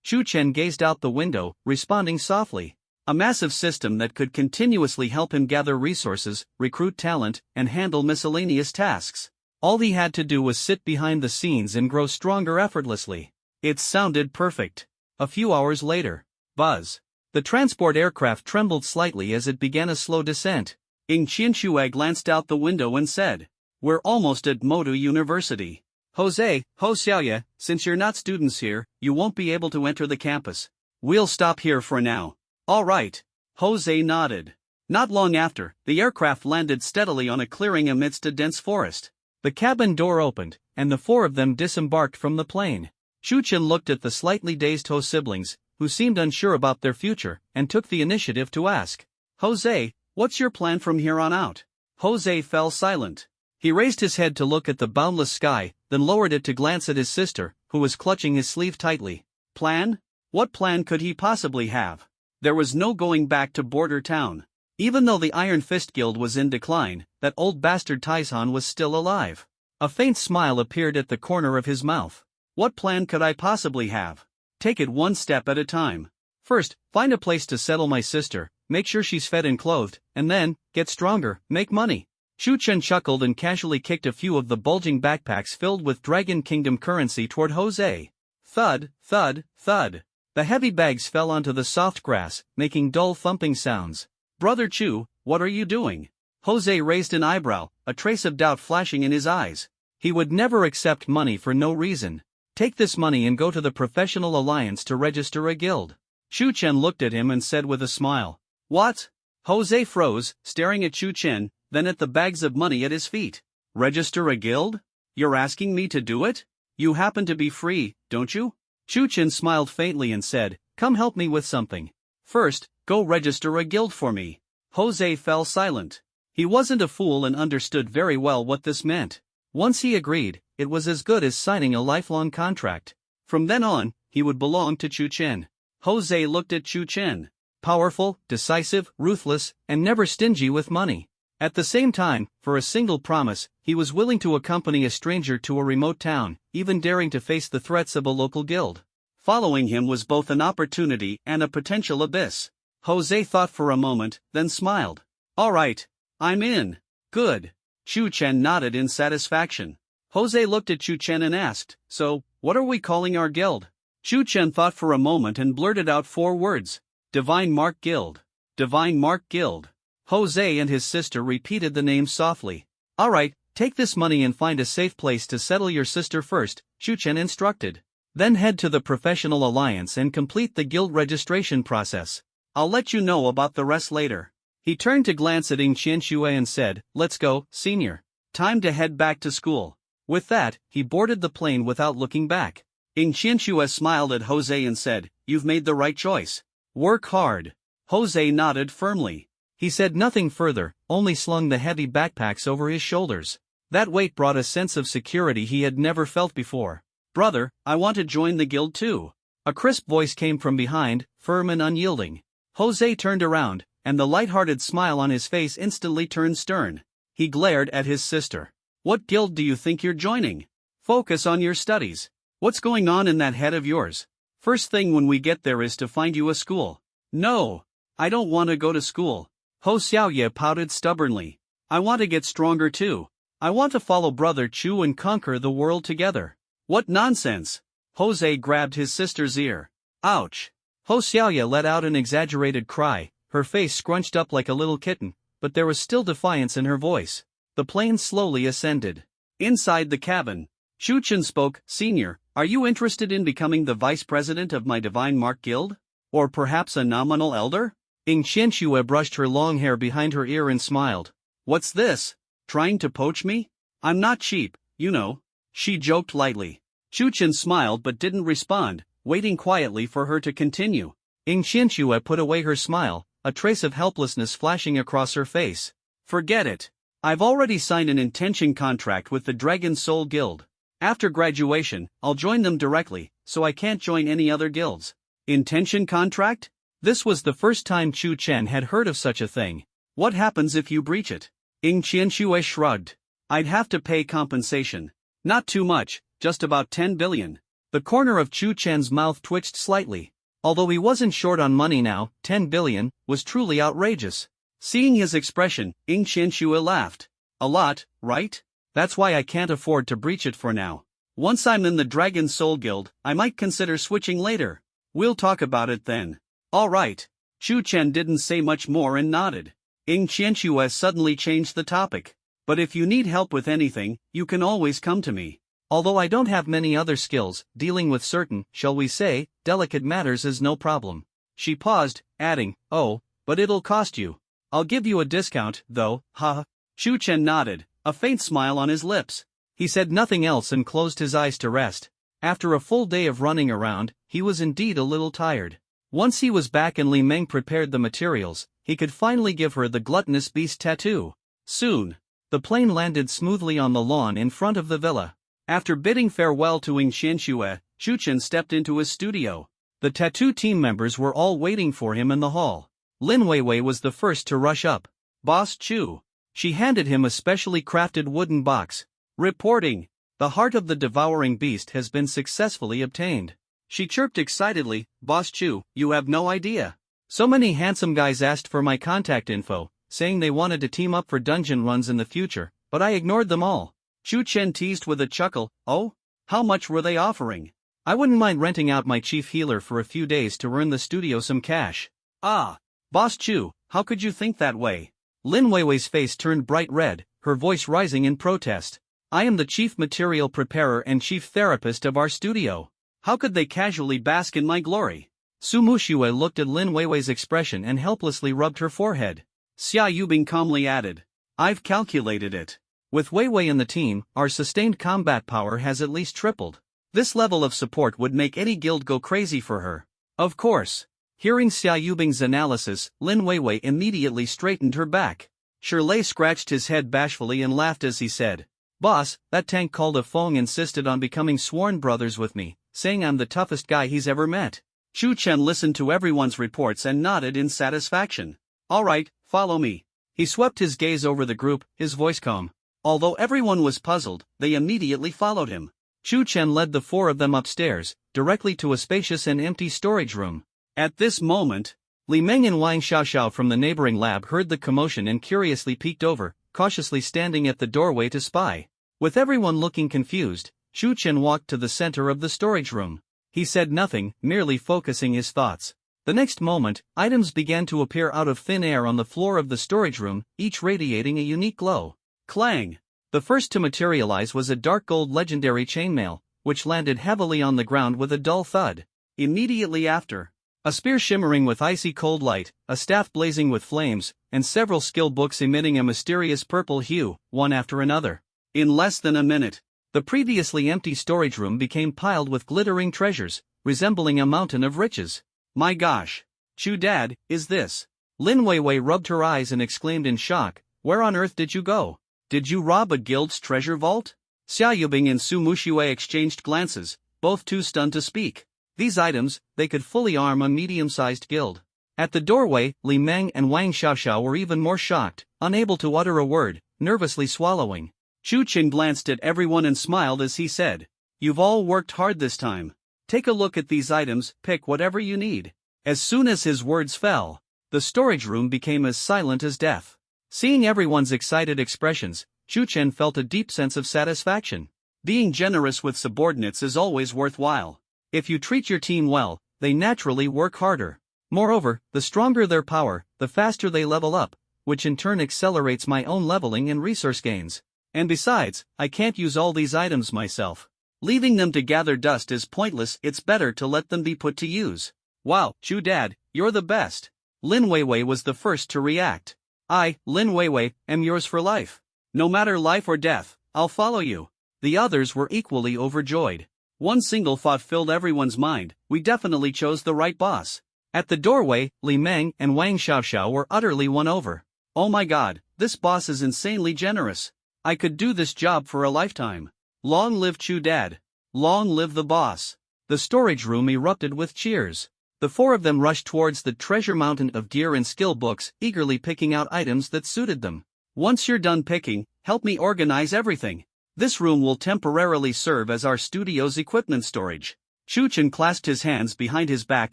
Chu Chen gazed out the window, responding softly. A massive system that could continuously help him gather resources, recruit talent, and handle miscellaneous tasks. All he had to do was sit behind the scenes and grow stronger effortlessly. It sounded perfect. A few hours later. Buzz. The transport aircraft trembled slightly as it began a slow descent. Ing Qianxue glanced out the window and said, "We're almost at Modu University. Jose, Ho Xiaoye, since you're not students here, you won't be able to enter the campus. We'll stop here for now." "All right." Jose nodded. Not long after, the aircraft landed steadily on a clearing amidst a dense forest. The cabin door opened, and the 4 of them disembarked from the plane. Chu Chen looked at the slightly dazed Ho siblings, who seemed unsure about their future, and took the initiative to ask, "Jose, what's your plan from here on out?" Jose fell silent. He raised his head to look at the boundless sky, then lowered it to glance at his sister, who was clutching his sleeve tightly. Plan? What plan could he possibly have? There was no going back to Border Town. Even though the Iron Fist Guild was in decline, that old bastard Taizhan was still alive. A faint smile appeared at the corner of his mouth. What plan could I possibly have? Take it one step at a time. First, find a place to settle my sister, make sure she's fed and clothed, and then, get stronger, make money. Chu Chen chuckled and casually kicked a few of the bulging backpacks filled with Dragon Kingdom currency toward Jose. Thud, thud, thud. The heavy bags fell onto the soft grass, making dull thumping sounds. "Brother Chu, what are you doing?" Jose raised an eyebrow, a trace of doubt flashing in his eyes. He would never accept money for no reason. Take this money and go to the Professional Alliance to register a guild. Chu Chen looked at him and said with a smile. What? Jose froze, staring at Chu Chen, then at the bags of money at his feet. Register a guild? You're asking me to do it? You happen to be free, don't you? Chu Chen smiled faintly and said, "Come help me with something. First, go register a guild for me." Jose fell silent. He wasn't a fool and understood very well what this meant. Once he agreed, it was as good as signing a lifelong contract. From then on, he would belong to Chu Chen. Jose looked at Chu Chen. Powerful, decisive, ruthless, and never stingy with money. At the same time, for a single promise, he was willing to accompany a stranger to a remote town, even daring to face the threats of a local guild. Following him was both an opportunity and a potential abyss. Jose thought for a moment, then smiled. All right. I'm in. Good. Chu Chen nodded in satisfaction. Jose looked at Chu Chen and asked, so, what are we calling our guild? Chu Chen thought for a moment and blurted out 4 words. Divine Mark Guild. Divine Mark Guild. Jose and his sister repeated the name softly. All right, take this money and find a safe place to settle your sister first, Chu Chen instructed. Then head to the professional alliance and complete the guild registration process. I'll let you know about the rest later. He turned to glance at Ing Qianxue and said, let's go, senior. Time to head back to school. With that, he boarded the plane without looking back. Ing Qianxue smiled at Jose and said, you've made the right choice. Work hard. Jose nodded firmly. He said nothing further, only slung the heavy backpacks over his shoulders. That weight brought a sense of security he had never felt before. Brother, I want to join the guild too. A crisp voice came from behind, firm and unyielding. Jose turned around, and the light-hearted smile on his face instantly turned stern. He glared at his sister. What guild do you think you're joining? Focus on your studies. What's going on in that head of yours? First thing when we get there is to find you a school. No. I don't want to go to school. Ho Xiaoye pouted stubbornly. I want to get stronger too. I want to follow Brother Chu and conquer the world together. What nonsense! Jose grabbed his sister's ear. Ouch! Ho Xiaoye let out an exaggerated cry, her face scrunched up like a little kitten, but there was still defiance in her voice. The plane slowly ascended. Inside the cabin, Chu Chen spoke, Senior, are you interested in becoming the vice president of my Divine Mark Guild? Or perhaps a nominal elder? Ing Qianxue brushed her long hair behind her ear and smiled. What's this? Trying to poach me? I'm not cheap, you know. She joked lightly. Chu Chen smiled but didn't respond, waiting quietly for her to continue. Ing Qianxue put away her smile, a trace of helplessness flashing across her face. Forget it. I've already signed an intention contract with the Dragon Soul Guild. After graduation, I'll join them directly, so I can't join any other guilds. Intention contract? This was the first time Chu Chen had heard of such a thing. What happens if you breach it? Ing Qianxue shrugged. I'd have to pay compensation. Not too much, just about 10 billion. The corner of Chu Chen's mouth twitched slightly. Although he wasn't short on money now, 10 billion was truly outrageous. Seeing his expression, Ing Qianxue laughed. A lot, right? That's why I can't afford to breach it for now. Once I'm in the Dragon Soul Guild, I might consider switching later. We'll talk about it then. All right. Chu Chen didn't say much more and nodded. Ing Qianxue suddenly changed the topic. But if you need help with anything, you can always come to me. Although I don't have many other skills, dealing with certain, shall we say, delicate matters is no problem. She paused, adding, oh, but it'll cost you. I'll give you a discount, though, ha. Chu Chen nodded, a faint smile on his lips. He said nothing else and closed his eyes to rest. After a full day of running around, he was indeed a little tired. Once he was back and Li Meng prepared the materials, he could finally give her the gluttonous beast tattoo. Soon, the plane landed smoothly on the lawn in front of the villa. After bidding farewell to Ing Qianxue, Chu Chen stepped into his studio. The tattoo team members were all waiting for him in the hall. Lin Weiwei was the first to rush up. Boss Chu. She handed him a specially crafted wooden box. Reporting. The heart of the devouring beast has been successfully obtained. She chirped excitedly, Boss Chu, you have no idea. So many handsome guys asked for my contact info, saying they wanted to team up for dungeon runs in the future, but I ignored them all. Chu Chen teased with a chuckle, oh? How much were they offering? I wouldn't mind renting out my chief healer for a few days to earn the studio some cash. Ah. Boss Chu, how could you think that way? Lin Weiwei's face turned bright red, her voice rising in protest. I am the chief material preparer and chief therapist of our studio. How could they casually bask in my glory? Su Muxue looked at Lin Weiwei's expression and helplessly rubbed her forehead. Xia Yubing calmly added. I've calculated it. With Weiwei in the team, our sustained combat power has at least tripled. This level of support would make any guild go crazy for her. Of course. Hearing Xia Yubing's analysis, Lin Weiwei immediately straightened her back. Shirlei scratched his head bashfully and laughed as he said, Boss, that tank called a Feng insisted on becoming sworn brothers with me, saying I'm the toughest guy he's ever met. Chu Chen listened to everyone's reports and nodded in satisfaction. All right, follow me. He swept his gaze over the group, his voice calm. Although everyone was puzzled, they immediately followed him. Chu Chen led the 4 of them upstairs, directly to a spacious and empty storage room. At this moment, Li Meng and Wang Xiaoxiao from the neighboring lab heard the commotion and curiously peeked over, cautiously standing at the doorway to spy. With everyone looking confused, Chu Chen walked to the center of the storage room. He said nothing, merely focusing his thoughts. The next moment, items began to appear out of thin air on the floor of the storage room, each radiating a unique glow. Clang! The first to materialize was a dark gold legendary chainmail, which landed heavily on the ground with a dull thud. Immediately after, a spear shimmering with icy cold light, a staff blazing with flames, and several skill books emitting a mysterious purple hue, one after another. In less than a minute, the previously empty storage room became piled with glittering treasures, resembling a mountain of riches. My gosh! Chu Dad, is this? Lin Weiwei rubbed her eyes and exclaimed in shock, where on earth did you go? Did you rob a guild's treasure vault? Xia Yubing and Su Mushui exchanged glances, both too stunned to speak. These items, they could fully arm a medium-sized guild. At the doorway, Li Meng and Wang Xiaoxiao were even more shocked, unable to utter a word, nervously swallowing. Chu Chen glanced at everyone and smiled as he said, "You've all worked hard this time. Take a look at these items, pick whatever you need." As soon as his words fell, the storage room became as silent as death. Seeing everyone's excited expressions, Chu Chen felt a deep sense of satisfaction. Being generous with subordinates is always worthwhile. If you treat your team well, they naturally work harder. Moreover, the stronger their power, the faster they level up, which in turn accelerates my own leveling and resource gains. And besides, I can't use all these items myself. Leaving them to gather dust is pointless, it's better to let them be put to use. Wow, Chu Dad, you're the best. Lin Weiwei was the first to react. I, Lin Weiwei, am yours for life. No matter life or death, I'll follow you. The others were equally overjoyed. One single thought filled everyone's mind, we definitely chose the right boss. At the doorway, Li Meng and Wang Xiaoxiao were utterly won over. Oh my god, this boss is insanely generous. I could do this job for a lifetime. Long live Chu Dad. Long live the boss. The storage room erupted with cheers. The four of them rushed towards the treasure mountain of gear and skill books, eagerly picking out items that suited them. Once you're done picking, help me organize everything. This room will temporarily serve as our studio's equipment storage. Chu Chen clasped his hands behind his back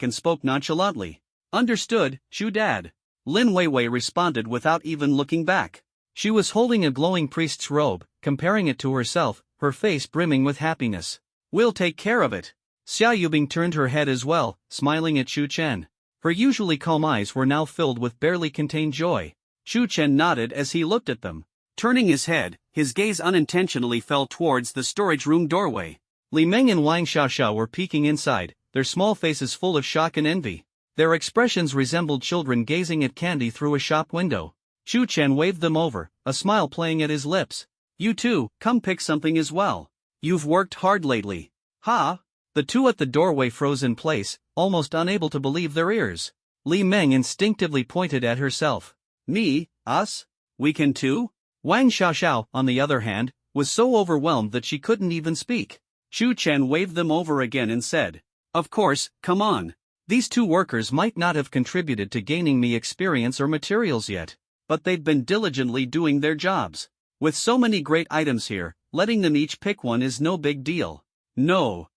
and spoke nonchalantly. Understood, Chu Dad. Lin Weiwei responded without even looking back. She was holding a glowing priest's robe, comparing it to herself, her face brimming with happiness. We'll take care of it. Xia Yubing turned her head as well, smiling at Chu Chen. Her usually calm eyes were now filled with barely contained joy. Chu Chen nodded as he looked at them. Turning his head, his gaze unintentionally fell towards the storage room doorway. Li Meng and Wang Xiaoxiao were peeking inside, their small faces full of shock and envy. Their expressions resembled children gazing at candy through a shop window. Chu Chen waved them over, a smile playing at his lips. You too, come pick something as well. You've worked hard lately. Ha! The two at the doorway froze in place, almost unable to believe their ears. Li Meng instinctively pointed at herself. Me, us? We can too? Wang Xiaoxiao, on the other hand, was so overwhelmed that she couldn't even speak. Chu Chen waved them over again and said, Of course, come on. These two workers might not have contributed to gaining me experience or materials yet, but they've been diligently doing their jobs. With so many great items here, letting them each pick one is no big deal. No,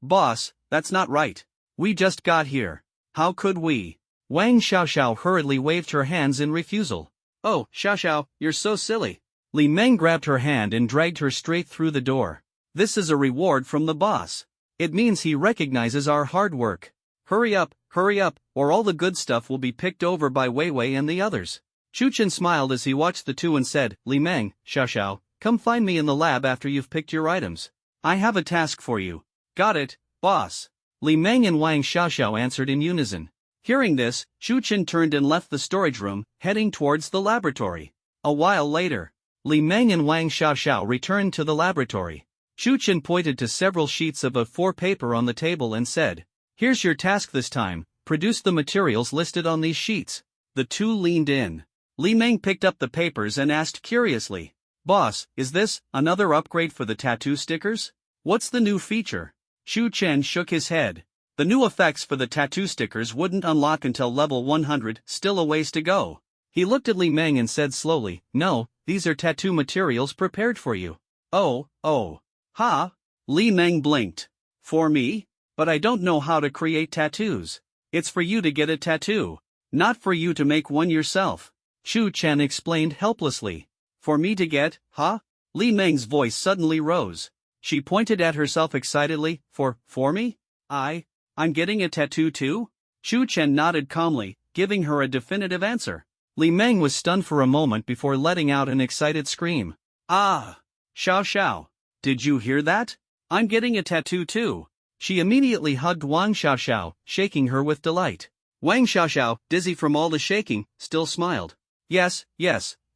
boss, that's not right. We just got here. How could we? Wang Xiaoxiao hurriedly waved her hands in refusal. Oh, Xiaoxiao, you're so silly. Li Meng grabbed her hand and dragged her straight through the door. This is a reward from the boss. It means he recognizes our hard work. Hurry up, or all the good stuff will be picked over by Weiwei and the others. Chu Chen smiled as he watched the two and said, Li Meng, Xiaoxiao, come find me in the lab after you've picked your items. I have a task for you. Got it, boss. Li Meng and Wang Xiaoxiao answered in unison. Hearing this, Chu Chen turned and left the storage room, heading towards the laboratory. A while later, Li Meng and Wang Xiaoxiao returned to the laboratory. Chu Chen pointed to several sheets of A4 paper on the table and said, Here's your task this time, produce the materials listed on these sheets. The two leaned in. Li Meng picked up the papers and asked curiously, Boss, is this another upgrade for the tattoo stickers? What's the new feature? Chu Chen shook his head. The new effects for the tattoo stickers wouldn't unlock until level 100, still a ways to go. He looked at Li Meng and said slowly, No, these are tattoo materials prepared for you. Oh. Ha? Li Meng blinked. For me? But I don't know how to create tattoos. It's for you to get a tattoo. Not for you to make one yourself. Chu Chen explained helplessly. For me to get, huh? Li Meng's voice suddenly rose. She pointed at herself excitedly. For me? I'm getting a tattoo too? Chu Chen nodded calmly, giving her a definitive answer. Li Meng was stunned for a moment before letting out an excited scream. Ah! Xiao. Did you hear that? I'm getting a tattoo too. She immediately hugged Wang Xiao, shaking her with delight. Wang Xiao, dizzy from all the shaking, still smiled. Yes,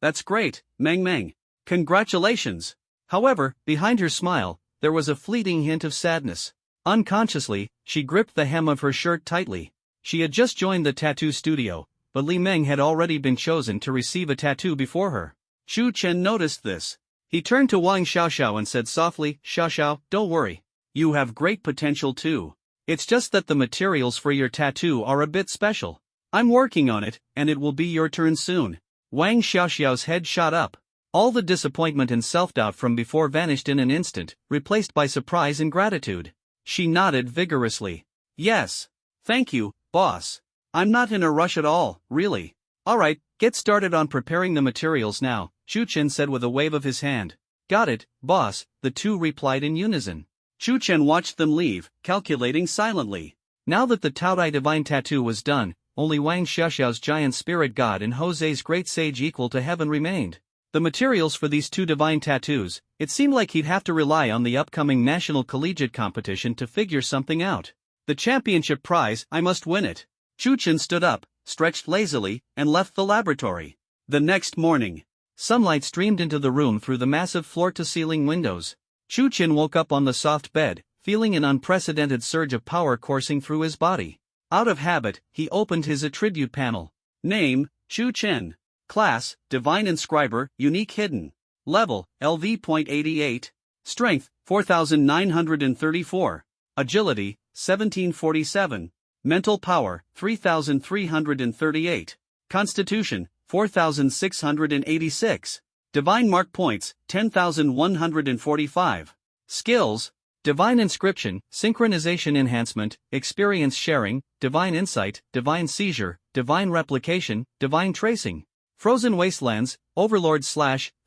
that's great, Meng. Congratulations. However, behind her smile, there was a fleeting hint of sadness. Unconsciously, she gripped the hem of her shirt tightly. She had just joined the tattoo studio, but Li Meng had already been chosen to receive a tattoo before her. Chu Chen noticed this. He turned to Wang Xiao and said softly, Xiao, don't worry. You have great potential too. It's just that the materials for your tattoo are a bit special. I'm working on it, and it will be your turn soon. Wang Xiao's head shot up. All the disappointment and self-doubt from before vanished in an instant, replaced by surprise and gratitude. She nodded vigorously. Yes. Thank you, boss. I'm not in a rush at all, really. Alright, get started on preparing the materials now, Chu Chen said with a wave of his hand. Got it, boss, the two replied in unison. Chu Chen watched them leave, calculating silently. Now that the Taodai divine tattoo was done, only Wang Xiao's giant spirit god and Jose's great sage equal to heaven remained. The materials for these two divine tattoos, it seemed like he'd have to rely on the upcoming national collegiate competition to figure something out. The championship prize, I must win it. Chu Chen stood up, stretched lazily, and left the laboratory. The next morning, sunlight streamed into the room through the massive floor-to-ceiling windows. Chu Chen woke up on the soft bed, feeling an unprecedented surge of power coursing through his body. Out of habit, he opened his attribute panel. Name, Chu Chen. Class, Divine Inscriber, Unique Hidden. Level, LV.88. Strength, 4,934. Agility, 1747. Mental Power, 3,338. Constitution, 4,686. Divine Mark Points, 10,145. Skills, Divine Inscription, Synchronization Enhancement, Experience Sharing, Divine Insight, Divine Seizure, Divine Replication, Divine Tracing. Frozen Wastelands, Overlord /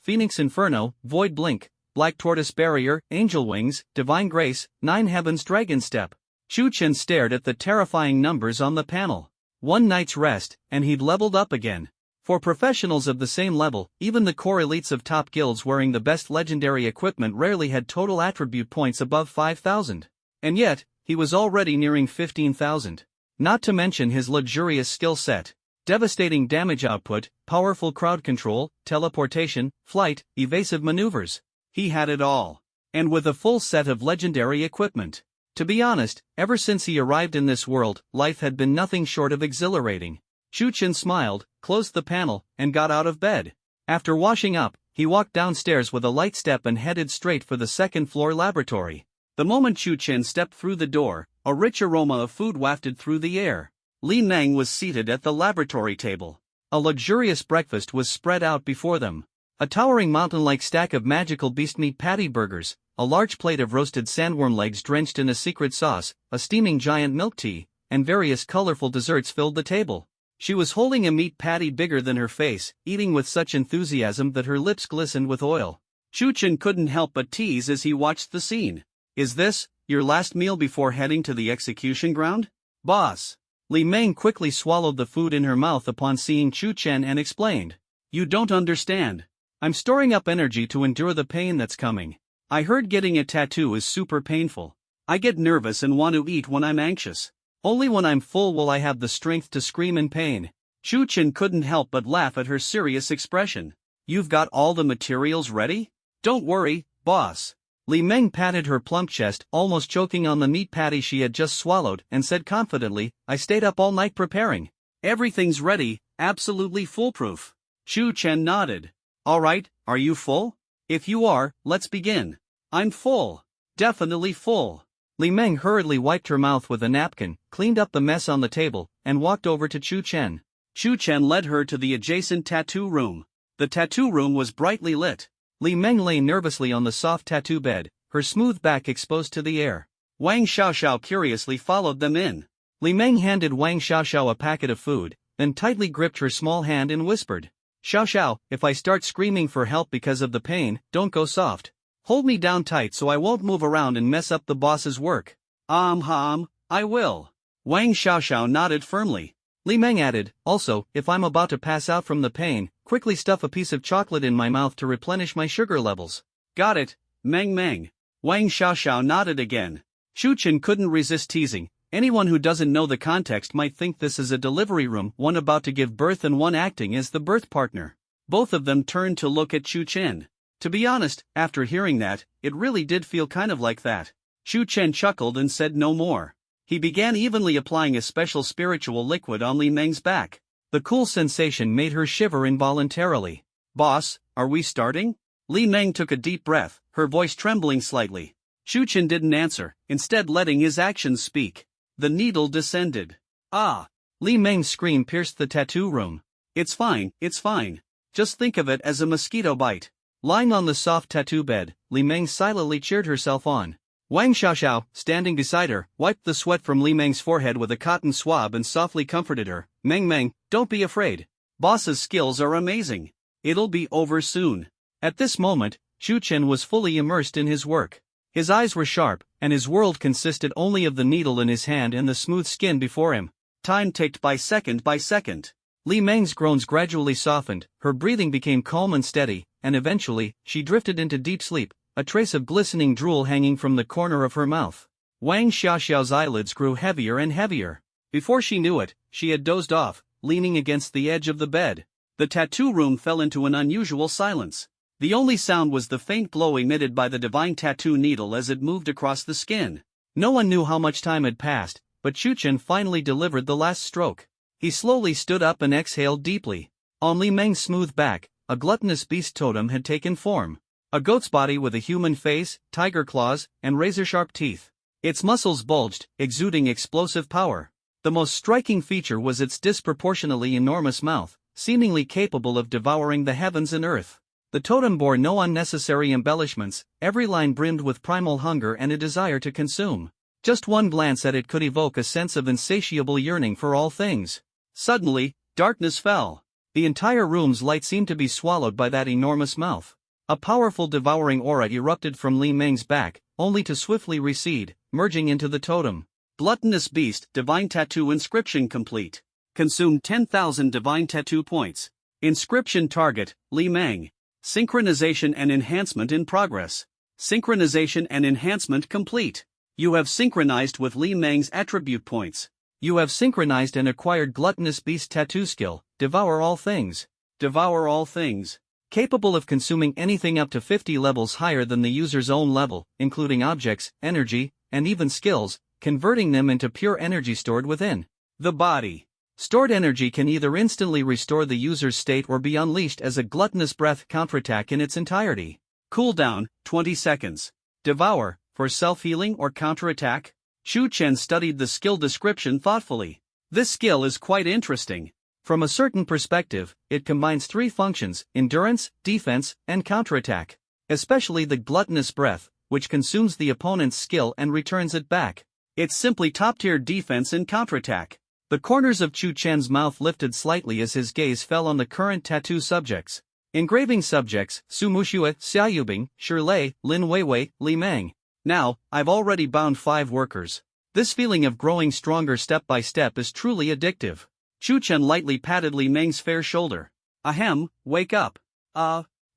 Phoenix Inferno, Void Blink, Black Tortoise Barrier, Angel Wings, Divine Grace, Nine Heavens Dragon Step. Chu Chen stared at the terrifying numbers on the panel. One night's rest, and he'd leveled up again. For professionals of the same level, even the core elites of top guilds wearing the best legendary equipment rarely had total attribute points above 5,000. And yet, he was already nearing 15,000. Not to mention his luxurious skill set. Devastating damage output, powerful crowd control, teleportation, flight, evasive maneuvers. He had it all. And with a full set of legendary equipment. To be honest, ever since he arrived in this world, life had been nothing short of exhilarating. Chu Chen smiled, closed the panel, and got out of bed. After washing up, he walked downstairs with a light step and headed straight for the second-floor laboratory. The moment Chu Chen stepped through the door, a rich aroma of food wafted through the air. Li Meng was seated at the laboratory table. A luxurious breakfast was spread out before them. A towering mountain-like stack of magical beast meat patty burgers, a large plate of roasted sandworm legs drenched in a secret sauce, a steaming giant milk tea, and various colorful desserts filled the table. She was holding a meat patty bigger than her face, eating with such enthusiasm that her lips glistened with oil. Chu Chen couldn't help but tease as he watched the scene. Is this your last meal before heading to the execution ground? Boss. Li Meng quickly swallowed the food in her mouth upon seeing Chu Chen and explained. You don't understand. I'm storing up energy to endure the pain that's coming. I heard getting a tattoo is super painful. I get nervous and want to eat when I'm anxious. Only when I'm full will I have the strength to scream in pain. Chu Chen couldn't help but laugh at her serious expression. You've got all the materials ready? Don't worry, boss. Li Meng patted her plump chest, almost choking on the meat patty she had just swallowed, and said confidently, I stayed up all night preparing. Everything's ready, absolutely foolproof. Chu Chen nodded. Alright, are you full? If you are, let's begin. I'm full. Definitely full. Li Meng hurriedly wiped her mouth with a napkin, cleaned up the mess on the table, and walked over to Chu Chen. Chu Chen led her to the adjacent tattoo room. The tattoo room was brightly lit. Li Meng lay nervously on the soft tattoo bed, her smooth back exposed to the air. Wang Xiao curiously followed them in. Li Meng handed Wang Xiao a packet of food, then tightly gripped her small hand and whispered, "Xiao Xiao, if I start screaming for help because of the pain, don't go soft. Hold me down tight so I won't move around and mess up the boss's work." I will." Wang Xiaoxiao nodded firmly. Li Meng added, "Also, if I'm about to pass out from the pain, quickly stuff a piece of chocolate in my mouth to replenish my sugar levels." "Got it, Meng Meng." Wang Xiaoxiao nodded again. Shu Chen couldn't resist teasing. Anyone who doesn't know the context might think this is a delivery room, one about to give birth and one acting as the birth partner. Both of them turned to look at Shu Chen. To be honest, after hearing that, it really did feel kind of like that. Shu Chen chuckled and said no more. He began evenly applying a special spiritual liquid on Li Meng's back. The cool sensation made her shiver involuntarily. "Boss, are we starting?" Li Meng took a deep breath, her voice trembling slightly. Shu Chen didn't answer, instead letting his actions speak. The needle descended. "Ah!" Li Meng's scream pierced the tattoo room. It's fine. Just think of it as a mosquito bite." Lying on the soft tattoo bed, Li Meng silently cheered herself on. Wang Xiaoxiao, standing beside her, wiped the sweat from Li Meng's forehead with a cotton swab and softly comforted her. "Meng Meng, don't be afraid. Boss's skills are amazing. It'll be over soon." At this moment, Shu Chen was fully immersed in his work. His eyes were sharp, and his world consisted only of the needle in his hand and the smooth skin before him. Time ticked by second by second. Li Meng's groans gradually softened, her breathing became calm and steady, and eventually, she drifted into deep sleep, a trace of glistening drool hanging from the corner of her mouth. Wang Xiaoxiao's eyelids grew heavier and heavier. Before she knew it, she had dozed off, leaning against the edge of the bed. The tattoo room fell into an unusual silence. The only sound was the faint glow emitted by the divine tattoo needle as it moved across the skin. No one knew how much time had passed, but Shu Chen finally delivered the last stroke. He slowly stood up and exhaled deeply. On Li Meng's smooth back, a gluttonous beast totem had taken form. A goat's body with a human face, tiger claws, and razor-sharp teeth. Its muscles bulged, exuding explosive power. The most striking feature was its disproportionately enormous mouth, seemingly capable of devouring the heavens and earth. The totem bore no unnecessary embellishments, every line brimmed with primal hunger and a desire to consume. Just one glance at it could evoke a sense of insatiable yearning for all things. Suddenly, darkness fell. The entire room's light seemed to be swallowed by that enormous mouth. A powerful devouring aura erupted from Li Meng's back, only to swiftly recede, merging into the totem. Gluttonous beast, divine tattoo inscription complete. Consume 10,000 divine tattoo points. Inscription target, Li Meng. Synchronization and enhancement in progress. Synchronization and enhancement complete. You have synchronized with Li Meng's attribute points. You have synchronized and acquired gluttonous beast tattoo skill, devour all things. Devour all things. Capable of consuming anything up to 50 levels higher than the user's own level, including objects, energy, and even skills, converting them into pure energy stored within the body. Stored energy can either instantly restore the user's state or be unleashed as a gluttonous breath counterattack in its entirety. Cooldown, 20 seconds. Devour, for self-healing or counterattack. Shu Chen studied the skill description thoughtfully. This skill is quite interesting. From a certain perspective, it combines three functions: endurance, defense, and counterattack. Especially the gluttonous breath, which consumes the opponent's skill and returns it back. It's simply top-tier defense and counterattack. The corners of Shu Chen's mouth lifted slightly as his gaze fell on the current tattoo subjects. Engraving subjects: Su Muxue, Xia Yubing, Shirlei, Lin Weiwei, Li Meng. Now, I've already bound 5 workers. This feeling of growing stronger step by step is truly addictive. Shu Chen lightly patted Li Meng's fair shoulder. Ahem, wake up.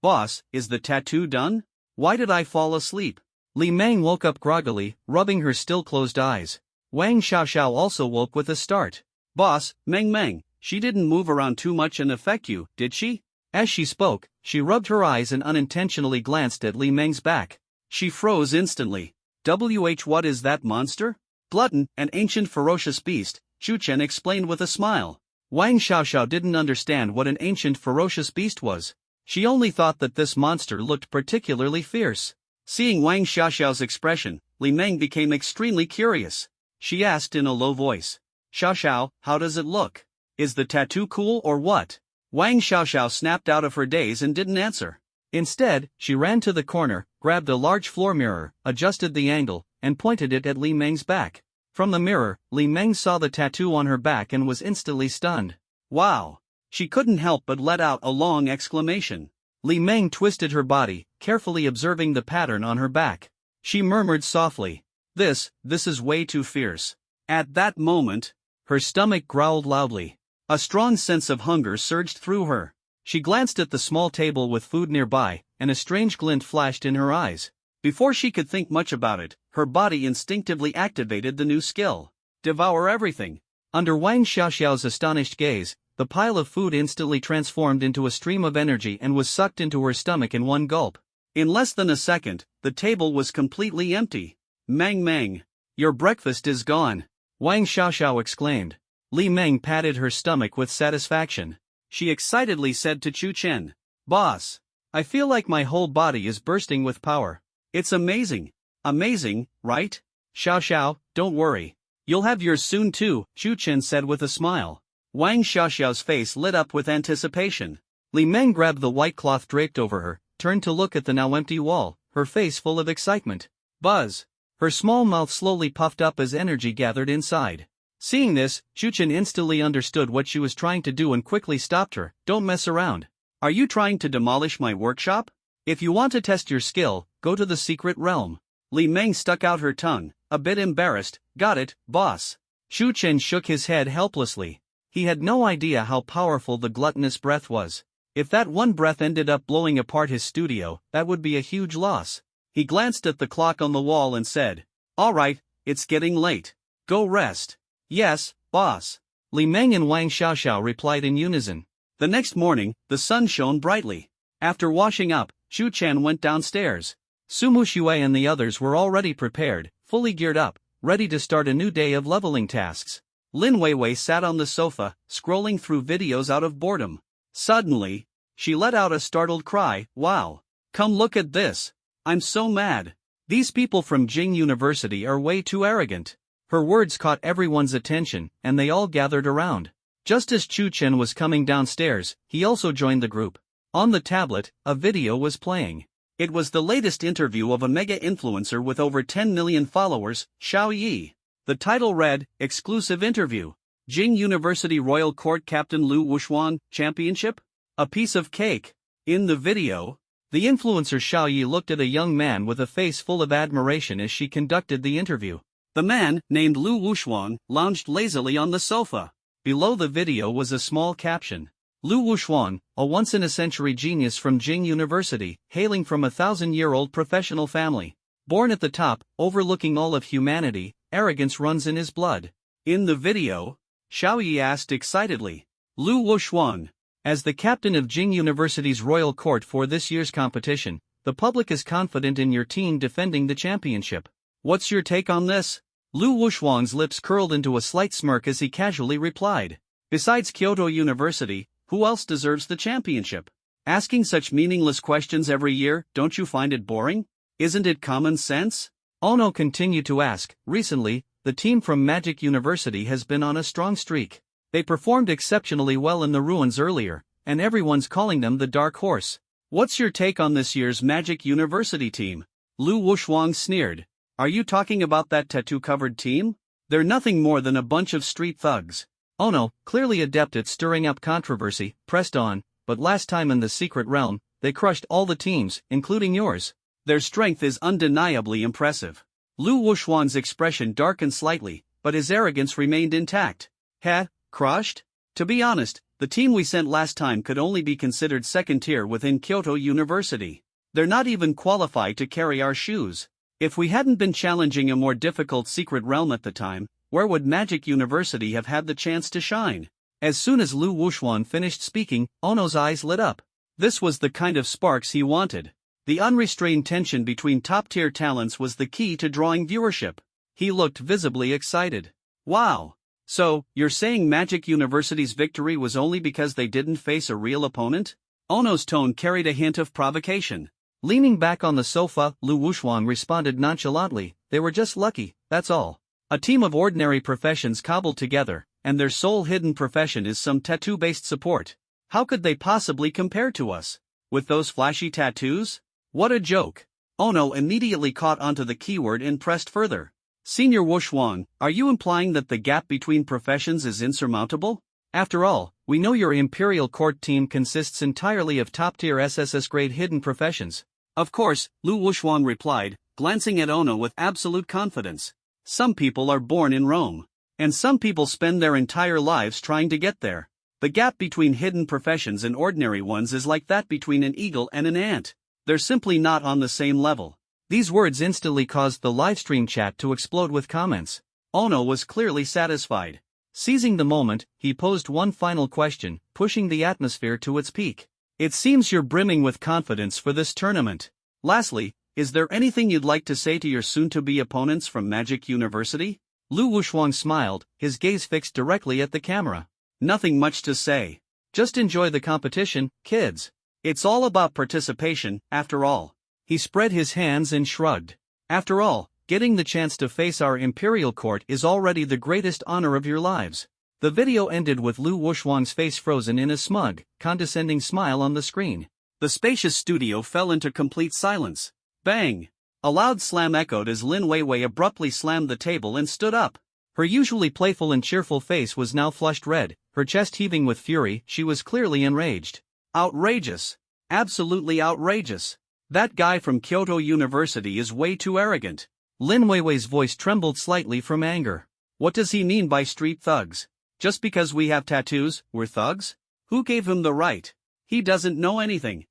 Boss, is the tattoo done? Why did I fall asleep? Li Meng woke up groggily, rubbing her still-closed eyes. Wang Xiaoxiao also woke with a start. Boss, Meng Meng, she didn't move around too much and affect you, did she? As she spoke, she rubbed her eyes and unintentionally glanced at Li Meng's back. She froze instantly. What is that monster? Glutton, an ancient ferocious beast, Shu Chen explained with a smile. Wang Xiaoxiao didn't understand what an ancient ferocious beast was. She only thought that this monster looked particularly fierce. Seeing Wang Xiaoxiao's expression, Li Meng became extremely curious. She asked in a low voice. Xiaoxiao, how does it look? Is the tattoo cool or what? Wang Xiaoxiao snapped out of her daze and didn't answer. Instead, she ran to the corner, grabbed a large floor mirror, adjusted the angle, and pointed it at Li Meng's back. From the mirror, Li Meng saw the tattoo on her back and was instantly stunned. Wow! She couldn't help but let out a long exclamation. Li Meng twisted her body, carefully observing the pattern on her back. She murmured softly, This is way too fierce. At that moment, her stomach growled loudly. A strong sense of hunger surged through her. She glanced at the small table with food nearby, and a strange glint flashed in her eyes. Before she could think much about it, her body instinctively activated the new skill. Devour everything. Under Wang Xiaoxiao's astonished gaze, the pile of food instantly transformed into a stream of energy and was sucked into her stomach in one gulp. In less than a second, the table was completely empty. Meng, your breakfast is gone. Wang Xiaoxiao exclaimed. Li Meng patted her stomach with satisfaction. She excitedly said to Chu Chen, Boss, I feel like my whole body is bursting with power. It's amazing. Amazing, right? Xiaoxiao, don't worry. You'll have yours soon too, Chu Chen said with a smile. Wang Xiaoxiao's face lit up with anticipation. Li Meng grabbed the white cloth draped over her, turned to look at the now empty wall, her face full of excitement. Buzz! Her small mouth slowly puffed up as energy gathered inside. Seeing this, Chu Chen instantly understood what she was trying to do and quickly stopped her. Don't mess around. Are you trying to demolish my workshop? If you want to test your skill, go to the secret realm. Li Meng stuck out her tongue, a bit embarrassed. Got it, boss. Chu Chen shook his head helplessly. He had no idea how powerful the gluttonous breath was. If that one breath ended up blowing apart his studio, that would be a huge loss. He glanced at the clock on the wall and said, All right, it's getting late. Go rest. Yes, boss. Li Meng and Wang Xiaoxiao replied in unison. The next morning, the sun shone brightly. After washing up, Chu Chen went downstairs. Sumu Xue and the others were already prepared, fully geared up, ready to start a new day of leveling tasks. Lin Weiwei sat on the sofa, scrolling through videos out of boredom. Suddenly, she let out a startled cry, Wow! Come look at this! I'm so mad! These people from Jing University are way too arrogant. Her words caught everyone's attention, and they all gathered around. Just as Chu Chen was coming downstairs, he also joined the group. On the tablet, a video was playing. It was the latest interview of a mega-influencer with over 10 million followers, Xiao Yi. The title read, Exclusive Interview. Jing University Royal Court Captain Lu Wushuang, Championship? A piece of cake. In the video, the influencer Xiao Yi looked at a young man with a face full of admiration as she conducted the interview. The man, named Lu Wushuang, lounged lazily on the sofa. Below the video was a small caption. Lu Wushuang, a once-in-a-century genius from Jing University, hailing from a 1,000-year-old professional family. Born at the top, overlooking all of humanity, arrogance runs in his blood. In the video, Xiao Yi asked excitedly, Lu Wushuang, as the captain of Jing University's royal court for this year's competition, the public is confident in your team defending the championship. What's your take on this? Lu Wushuang's lips curled into a slight smirk as he casually replied. Besides Kyoto University, who else deserves the championship? Asking such meaningless questions every year, don't you find it boring? Isn't it common sense? Ono continued to ask. Recently, the team from Magic University has been on a strong streak. They performed exceptionally well in the ruins earlier, and everyone's calling them the Dark Horse. What's your take on this year's Magic University team? Lu Wushuang sneered. Are you talking about that tattoo-covered team? They're nothing more than a bunch of street thugs. Ono, clearly adept at stirring up controversy, pressed on, but last time in the secret realm, they crushed all the teams, including yours. Their strength is undeniably impressive. Lu Wushuang's expression darkened slightly, but his arrogance remained intact. Heh, crushed? To be honest, the team we sent last time could only be considered second tier within Kyoto University. They're not even qualified to carry our shoes. If we hadn't been challenging a more difficult secret realm at the time, where would Magic University have had the chance to shine? As soon as Lu Wushuang finished speaking, Ono's eyes lit up. This was the kind of sparks he wanted. The unrestrained tension between top-tier talents was the key to drawing viewership. He looked visibly excited. Wow! So, you're saying Magic University's victory was only because they didn't face a real opponent? Ono's tone carried a hint of provocation. Leaning back on the sofa, Lu Wushuang responded nonchalantly, they were just lucky, that's all. A team of ordinary professions cobbled together, and their sole hidden profession is some tattoo-based support. How could they possibly compare to us? With those flashy tattoos? What a joke. Ono immediately caught onto the keyword and pressed further. Senior Wushuang, are you implying that the gap between professions is insurmountable? After all, we know your Imperial Court team consists entirely of top-tier SSS-grade hidden professions. Of course, Lu Wuxuan replied, glancing at Ono with absolute confidence. Some people are born in Rome. And some people spend their entire lives trying to get there. The gap between hidden professions and ordinary ones is like that between an eagle and an ant. They're simply not on the same level. These words instantly caused the livestream chat to explode with comments. Ono was clearly satisfied. Seizing the moment, he posed one final question, pushing the atmosphere to its peak. It seems you're brimming with confidence for this tournament. Lastly, is there anything you'd like to say to your soon-to-be opponents from Magic University? Lu Wuxuan smiled, his gaze fixed directly at the camera. Nothing much to say. Just enjoy the competition, kids. It's all about participation, after all. He spread his hands and shrugged. After all, getting the chance to face our Imperial Court is already the greatest honor of your lives. The video ended with Lu Wuxuan's face frozen in a smug, condescending smile on the screen. The spacious studio fell into complete silence. Bang! A loud slam echoed as Lin Weiwei abruptly slammed the table and stood up. Her usually playful and cheerful face was now flushed red, her chest heaving with fury. She was clearly enraged. Outrageous. Absolutely outrageous. That guy from Kyoto University is way too arrogant. Lin Weiwei's voice trembled slightly from anger. What does he mean by street thugs? Just because we have tattoos, we're thugs? Who gave him the right? He doesn't know anything.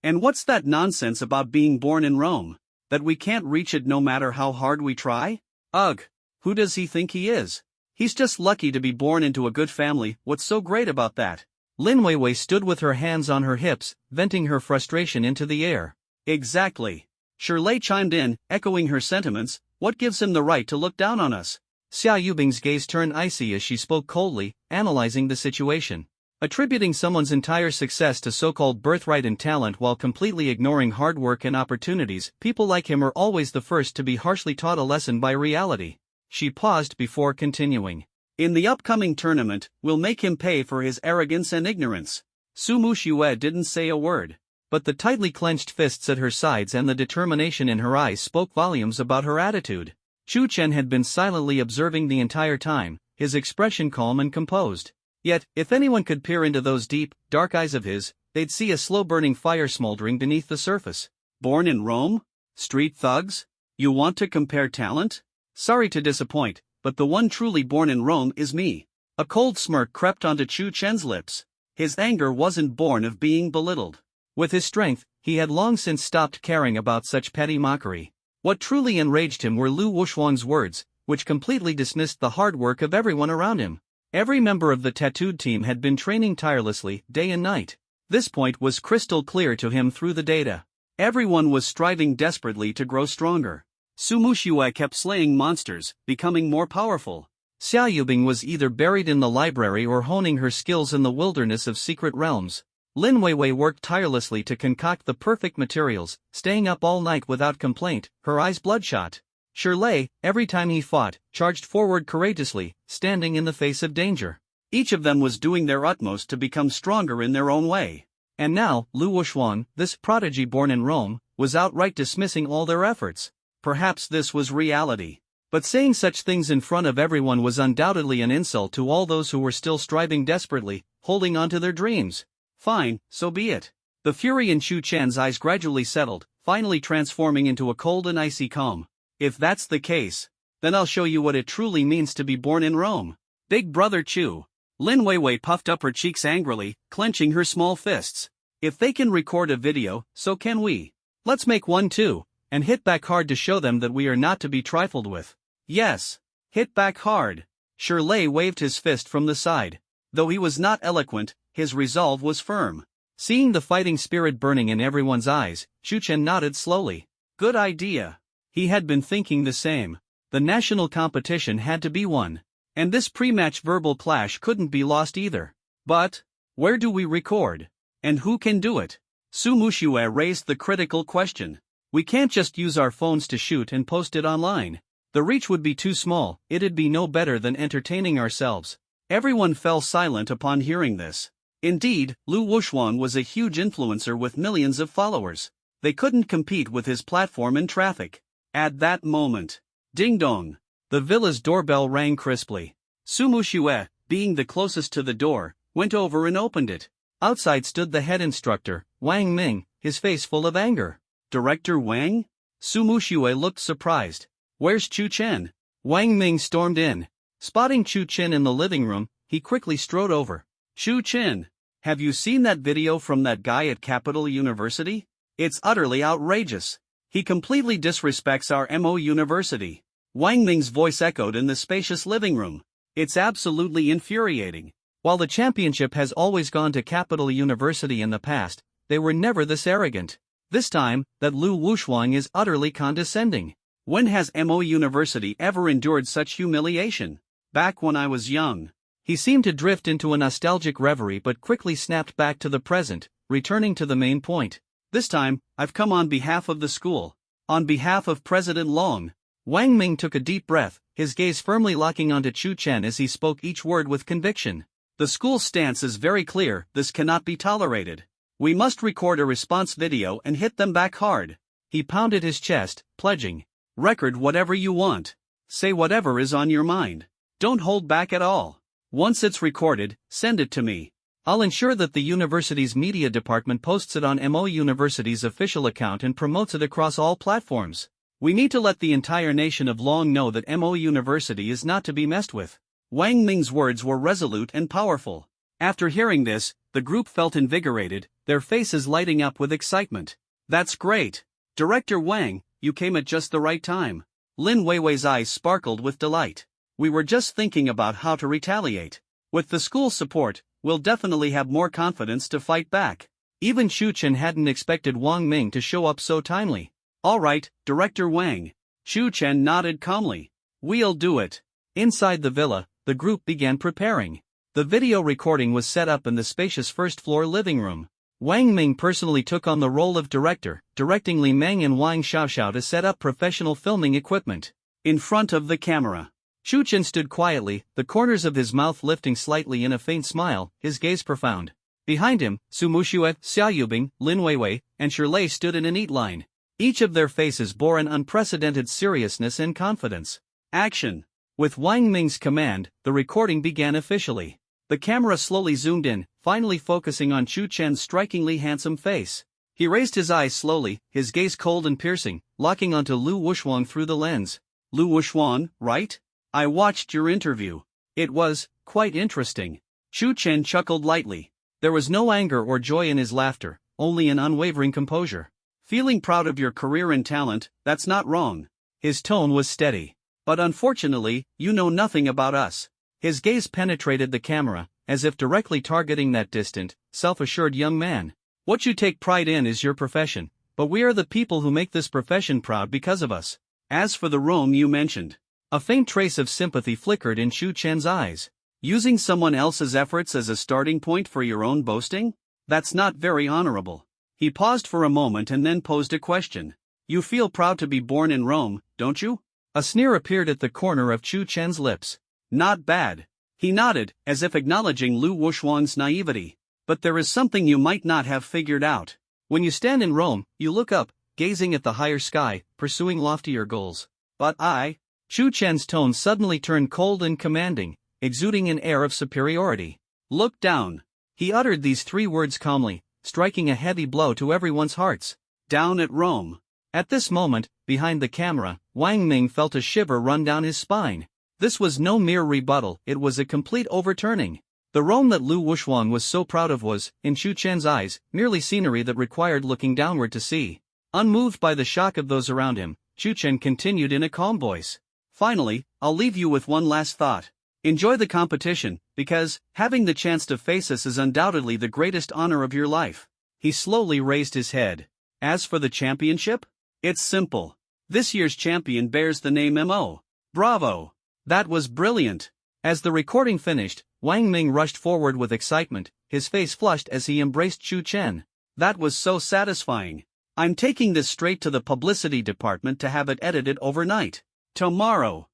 And what's that nonsense about being born in Rome? That we can't reach it no matter how hard we try? Ugh! Who does he think he is? He's just lucky to be born into a good family. What's so great about that? Lin Weiwei stood with her hands on her hips, venting her frustration into the air. Exactly. Shirley chimed in, echoing her sentiments. What gives him the right to look down on us? Xia Yubing's gaze turned icy as she spoke coldly, analyzing the situation. Attributing someone's entire success to so-called birthright and talent while completely ignoring hard work and opportunities, people like him are always the first to be harshly taught a lesson by reality. She paused before continuing. In the upcoming tournament, we'll make him pay for his arrogance and ignorance. Su Muxue didn't say a word. But the tightly clenched fists at her sides and the determination in her eyes spoke volumes about her attitude. Chu Chen had been silently observing the entire time, his expression calm and composed. Yet, if anyone could peer into those deep, dark eyes of his, they'd see a slow-burning fire smoldering beneath the surface. Born in Rome? Street thugs? You want to compare talent? Sorry to disappoint, but the one truly born in Rome is me. A cold smirk crept onto Chu Chen's lips. His anger wasn't born of being belittled. With his strength, he had long since stopped caring about such petty mockery. What truly enraged him were Lu Wuxuan's words, which completely dismissed the hard work of everyone around him. Every member of the tattooed team had been training tirelessly, day and night. This point was crystal clear to him through the data. Everyone was striving desperately to grow stronger. Su Muxue kept slaying monsters, becoming more powerful. Xia Yubing was either buried in the library or honing her skills in the wilderness of secret realms. Lin Weiwei worked tirelessly to concoct the perfect materials, staying up all night without complaint, her eyes bloodshot. Shirley, every time he fought, charged forward courageously, standing in the face of danger. Each of them was doing their utmost to become stronger in their own way. And now, Lu Wuxuan, this prodigy born in Rome, was outright dismissing all their efforts. Perhaps this was reality. But saying such things in front of everyone was undoubtedly an insult to all those who were still striving desperately, holding on to their dreams. Fine, so be it. The fury in Chu Chen's eyes gradually settled, finally transforming into a cold and icy calm. If that's the case, then I'll show you what it truly means to be born in Rome. Big brother Chu. Lin Weiwei puffed up her cheeks angrily, clenching her small fists. If they can record a video, so can we. Let's make one too, and hit back hard to show them that we are not to be trifled with. Yes. Hit back hard. Shirley waved his fist from the side. Though he was not eloquent, his resolve was firm. Seeing the fighting spirit burning in everyone's eyes, Chu Chen nodded slowly. Good idea. He had been thinking the same. The national competition had to be won. And this pre-match verbal clash couldn't be lost either. But, where do we record? And who can do it? Su Muxue raised the critical question. We can't just use our phones to shoot and post it online. The reach would be too small, it'd be no better than entertaining ourselves. Everyone fell silent upon hearing this. Indeed, Lu Wuxuan was a huge influencer with millions of followers. They couldn't compete with his platform and traffic. At that moment, ding dong, the villa's doorbell rang crisply. Su Muxue, being the closest to the door, went over and opened it. Outside stood the head instructor, Wang Ming, his face full of anger. Director Wang? Su Muxue looked surprised. Where's Chu Chen? Wang Ming stormed in. Spotting Chu Chen in the living room, he quickly strode over. Chu Chen, have you seen that video from that guy at Capital University? It's utterly outrageous. He completely disrespects our MO University. Wang Ming's voice echoed in the spacious living room. It's absolutely infuriating. While the championship has always gone to Capital University in the past, they were never this arrogant. This time, that Lu Wushuang is utterly condescending. When has MO University ever endured such humiliation? Back when I was young. He seemed to drift into a nostalgic reverie but quickly snapped back to the present, returning to the main point. This time, I've come on behalf of the school. On behalf of President Long. Wang Ming took a deep breath, his gaze firmly locking onto Chu Chen as he spoke each word with conviction. The school's stance is very clear, this cannot be tolerated. We must record a response video and hit them back hard. He pounded his chest, pledging. Record whatever you want. Say whatever is on your mind. Don't hold back at all. Once it's recorded, send it to me. I'll ensure that the university's media department posts it on MO University's official account and promotes it across all platforms. We need to let the entire nation of Long know that MO University is not to be messed with. Wang Ming's words were resolute and powerful. After hearing this, the group felt invigorated, their faces lighting up with excitement. That's great. Director Wang, you came at just the right time. Lin Weiwei's eyes sparkled with delight. We were just thinking about how to retaliate. With the school's support, we'll definitely have more confidence to fight back. Even Chu Chen hadn't expected Wang Ming to show up so timely. All right, Director Wang. Chu Chen nodded calmly. We'll do it. Inside the villa, the group began preparing. The video recording was set up in the spacious first-floor living room. Wang Ming personally took on the role of director, directing Li Meng and Wang Xiaoxiao to set up professional filming equipment. In front of the camera, Chu Chen stood quietly, the corners of his mouth lifting slightly in a faint smile, his gaze profound. Behind him, Su Muxue, Xia Yubing, Lin Weiwei, and Shirlei stood in a neat line. Each of their faces bore an unprecedented seriousness and confidence. Action! With Wang Ming's command, the recording began officially. The camera slowly zoomed in, finally focusing on Chu Chen's strikingly handsome face. He raised his eyes slowly, his gaze cold and piercing, locking onto Lu Wushuang through the lens. Lu Wushuang, right? I watched your interview. It was quite interesting. Chu Chen chuckled lightly. There was no anger or joy in his laughter, only an unwavering composure. Feeling proud of your career and talent, that's not wrong. His tone was steady. But unfortunately, you know nothing about us. His gaze penetrated the camera, as if directly targeting that distant, self-assured young man. What you take pride in is your profession, but we are the people who make this profession proud because of us. As for the Rome you mentioned, a faint trace of sympathy flickered in Chu Chen's eyes. Using someone else's efforts as a starting point for your own boasting? That's not very honorable. He paused for a moment and then posed a question. You feel proud to be born in Rome, don't you? A sneer appeared at the corner of Chu Chen's lips. Not bad. He nodded, as if acknowledging Lu Wushuang's naivety. But there is something you might not have figured out. When you stand in Rome, you look up, gazing at the higher sky, pursuing loftier goals. But Chu Chen's tone suddenly turned cold and commanding, exuding an air of superiority. Look down. He uttered these three words calmly, striking a heavy blow to everyone's hearts. Down at Rome. At this moment, behind the camera, Wang Ming felt a shiver run down his spine. This was no mere rebuttal, it was a complete overturning. The Rome that Lu Wushuang was so proud of was, in Chu Chen's eyes, merely scenery that required looking downward to see. Unmoved by the shock of those around him, Chu Chen continued in a calm voice. Finally, I'll leave you with one last thought. Enjoy the competition, because having the chance to face us is undoubtedly the greatest honor of your life. He slowly raised his head. As for the championship? It's simple. This year's champion bears the name MO. Bravo! That was brilliant. As the recording finished, Wang Ming rushed forward with excitement, his face flushed as he embraced Chu Chen. That was so satisfying. I'm taking this straight to the publicity department to have it edited overnight. Tomorrow,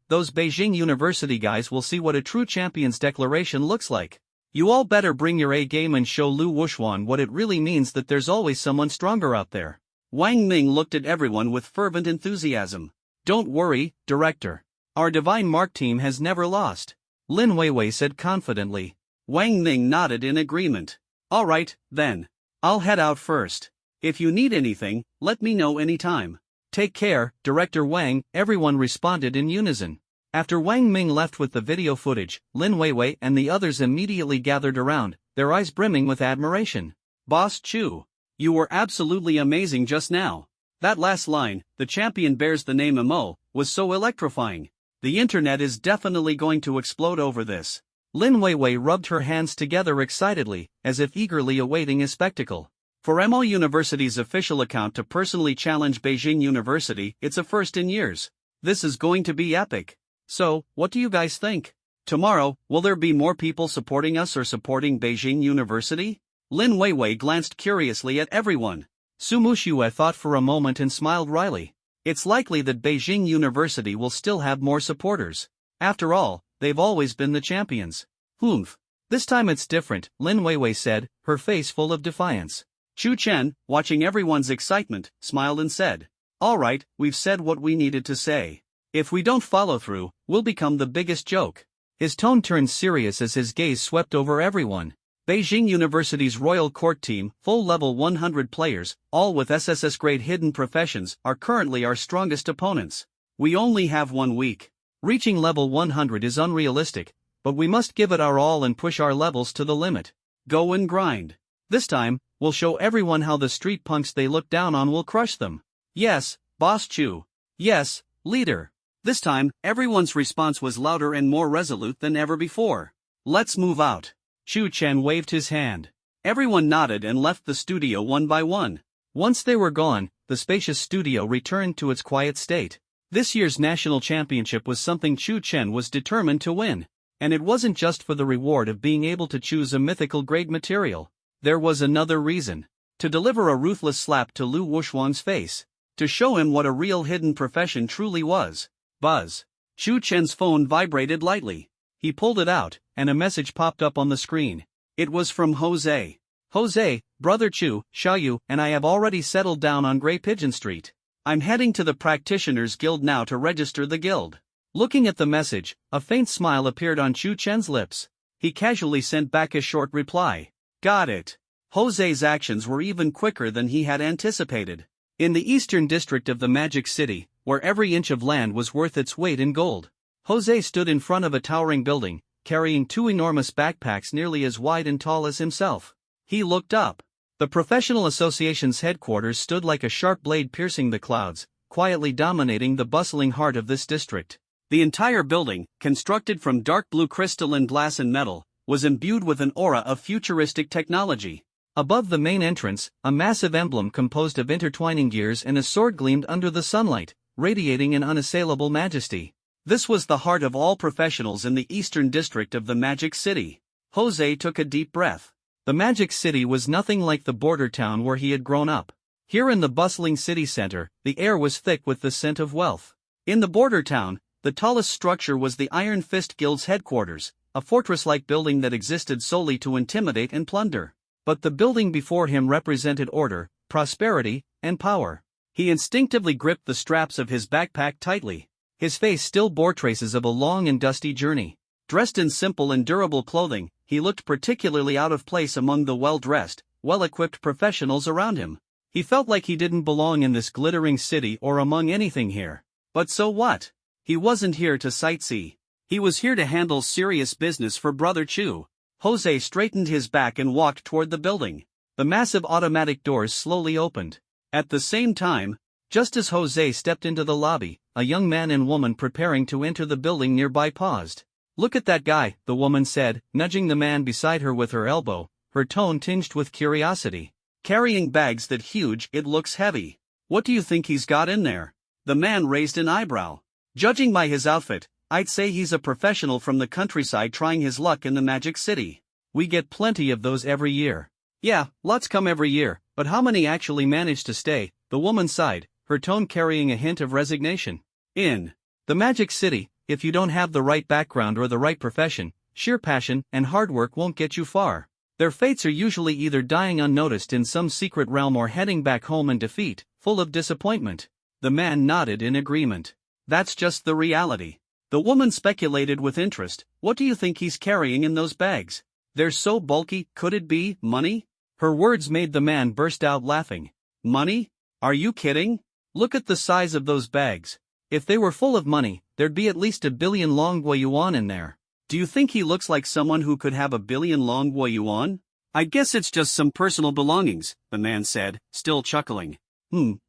those Beijing University guys will see what a true champion's declaration looks like. You all better bring your A game and show Lu Wushuang what it really means that there's always someone stronger out there. Wang Ming looked at everyone with fervent enthusiasm. Don't worry, Director. Our Divine Mark team has never lost. Lin Weiwei said confidently. Wang Ning nodded in agreement. Alright, then. I'll head out first. If you need anything, let me know anytime. Take care, Director Wang, everyone responded in unison. After Wang Ming left with the video footage, Lin Weiwei and the others immediately gathered around, their eyes brimming with admiration. Boss Chu, you were absolutely amazing just now. That last line, "The champion bears the name Imo," was so electrifying. The internet is definitely going to explode over this. Lin Weiwei rubbed her hands together excitedly, as if eagerly awaiting a spectacle. For Imo University's official account to personally challenge Beijing University, it's a first in years. This is going to be epic. So, what do you guys think? Tomorrow, will there be more people supporting us or supporting Beijing University? Lin Weiwei glanced curiously at everyone. Su Muxue thought for a moment and smiled wryly. It's likely that Beijing University will still have more supporters. After all, they've always been the champions. Humph. This time it's different, Lin Weiwei said, her face full of defiance. Chu Chen, watching everyone's excitement, smiled and said, "Alright, we've said what we needed to say. If we don't follow through, we'll become the biggest joke." His tone turned serious as his gaze swept over everyone. Beijing University's Royal Court team, full level 100 players, all with SSS grade hidden professions, are currently our strongest opponents. We only have 1 week. Reaching level 100 is unrealistic, but we must give it our all and push our levels to the limit. Go and grind. This time, we'll show everyone how the street punks they look down on will crush them. Yes, Boss Chu. Yes, leader. This time, everyone's response was louder and more resolute than ever before. Let's move out. Chu Chen waved his hand. Everyone nodded and left the studio one by one. Once they were gone, the spacious studio returned to its quiet state. This year's national championship was something Chu Chen was determined to win. And it wasn't just for the reward of being able to choose a mythical grade material. There was another reason. To deliver a ruthless slap to Lu Wushuang's face. To show him what a real hidden profession truly was. Buzz. Chu Chen's phone vibrated lightly. He pulled it out, and a message popped up on the screen. It was from Jose. Jose, Brother Chu, Xiaoyu, and I have already settled down on Grey Pigeon Street. I'm heading to the Practitioners Guild now to register the guild. Looking at the message, a faint smile appeared on Chu Chen's lips. He casually sent back a short reply. Got it. Jose's actions were even quicker than he had anticipated. In the eastern district of the Magic City, where every inch of land was worth its weight in gold, Jose stood in front of a towering building, carrying 2 enormous backpacks nearly as wide and tall as himself. He looked up. The Professional Association's headquarters stood like a sharp blade piercing the clouds, quietly dominating the bustling heart of this district. The entire building, constructed from dark blue crystalline glass and metal, was imbued with an aura of futuristic technology. Above the main entrance, a massive emblem composed of intertwining gears and a sword gleamed under the sunlight, radiating an unassailable majesty. This was the heart of all professionals in the eastern district of the Magic City. Jose took a deep breath. The Magic City was nothing like the border town where he had grown up. Here in the bustling city center, the air was thick with the scent of wealth. In the border town, the tallest structure was the Iron Fist Guild's headquarters, a fortress-like building that existed solely to intimidate and plunder. But the building before him represented order, prosperity, and power. He instinctively gripped the straps of his backpack tightly. His face still bore traces of a long and dusty journey. Dressed in simple and durable clothing, he looked particularly out of place among the well-dressed, well-equipped professionals around him. He felt like he didn't belong in this glittering city or among anything here. But so what? He wasn't here to sightsee. He was here to handle serious business for Brother Chu. Jose straightened his back and walked toward the building. The massive automatic doors slowly opened. At the same time, just as Jose stepped into the lobby, a young man and woman preparing to enter the building nearby paused. "Look at that guy," the woman said, nudging the man beside her with her elbow, her tone tinged with curiosity. "Carrying bags that huge, it looks heavy. What do you think he's got in there?" The man raised an eyebrow. "Judging by his outfit, I'd say he's a professional from the countryside trying his luck in the Magic City. We get plenty of those every year." "Yeah, lots come every year, but how many actually manage to stay?" The woman sighed, her tone carrying a hint of resignation. "In the Magic City, if you don't have the right background or the right profession, sheer passion and hard work won't get you far. Their fates are usually either dying unnoticed in some secret realm or heading back home in defeat, full of disappointment." The man nodded in agreement. "That's just the reality. The woman speculated with interest. What do you think he's carrying in those bags? They're so bulky, could it be money? Her words made the man burst out laughing. Money? Are you kidding? Look at the size of those bags. If they were full of money, there'd be at least 1 billion Longhua yuan in there. Do you think he looks like someone who could have 1 billion Longhua yuan? I guess it's just some personal belongings, the man said, still chuckling.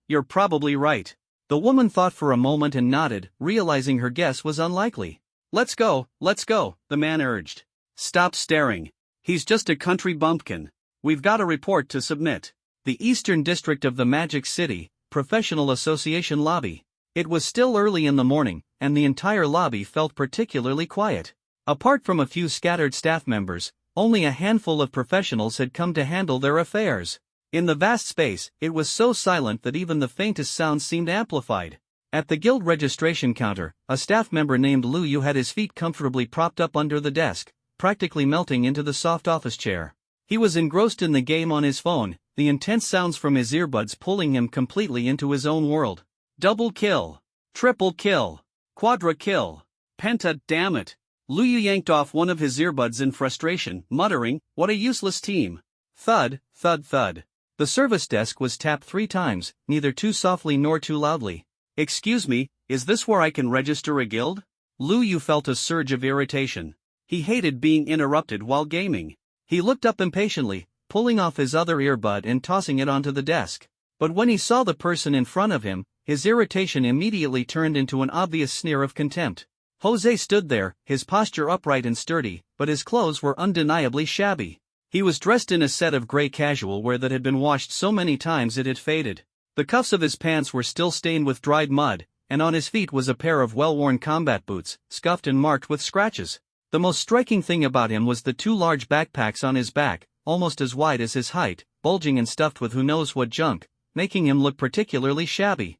You're probably right. The woman thought for a moment and nodded, realizing her guess was unlikely. Let's go, the man urged. Stop staring. He's just a country bumpkin. We've got a report to submit. The Eastern District of the Magic City, Professional Association Lobby. It was still early in the morning, and the entire lobby felt particularly quiet. Apart from a few scattered staff members, only a handful of professionals had come to handle their affairs. In the vast space, it was so silent that even the faintest sound seemed amplified. At the guild registration counter, a staff member named Lu Yu had his feet comfortably propped up under the desk, practically melting into the soft office chair. He was engrossed in the game on his phone, the intense sounds from his earbuds pulling him completely into his own world. Double kill. Triple kill. Quadra kill. Penta, damn it. Lu Yu yanked off one of his earbuds in frustration, muttering, "What a useless team." Thud, thud, thud. The service desk was tapped 3 times, neither too softly nor too loudly. Excuse me, is this where I can register a guild? Lu Yu felt a surge of irritation. He hated being interrupted while gaming. He looked up impatiently, pulling off his other earbud and tossing it onto the desk. But when he saw the person in front of him, his irritation immediately turned into an obvious sneer of contempt. Jose stood there, his posture upright and sturdy, but his clothes were undeniably shabby. He was dressed in a set of gray casual wear that had been washed so many times it had faded. The cuffs of his pants were still stained with dried mud, and on his feet was a pair of well-worn combat boots, scuffed and marked with scratches. The most striking thing about him was the 2 large backpacks on his back, almost as wide as his height, bulging and stuffed with who knows what junk, making him look particularly shabby.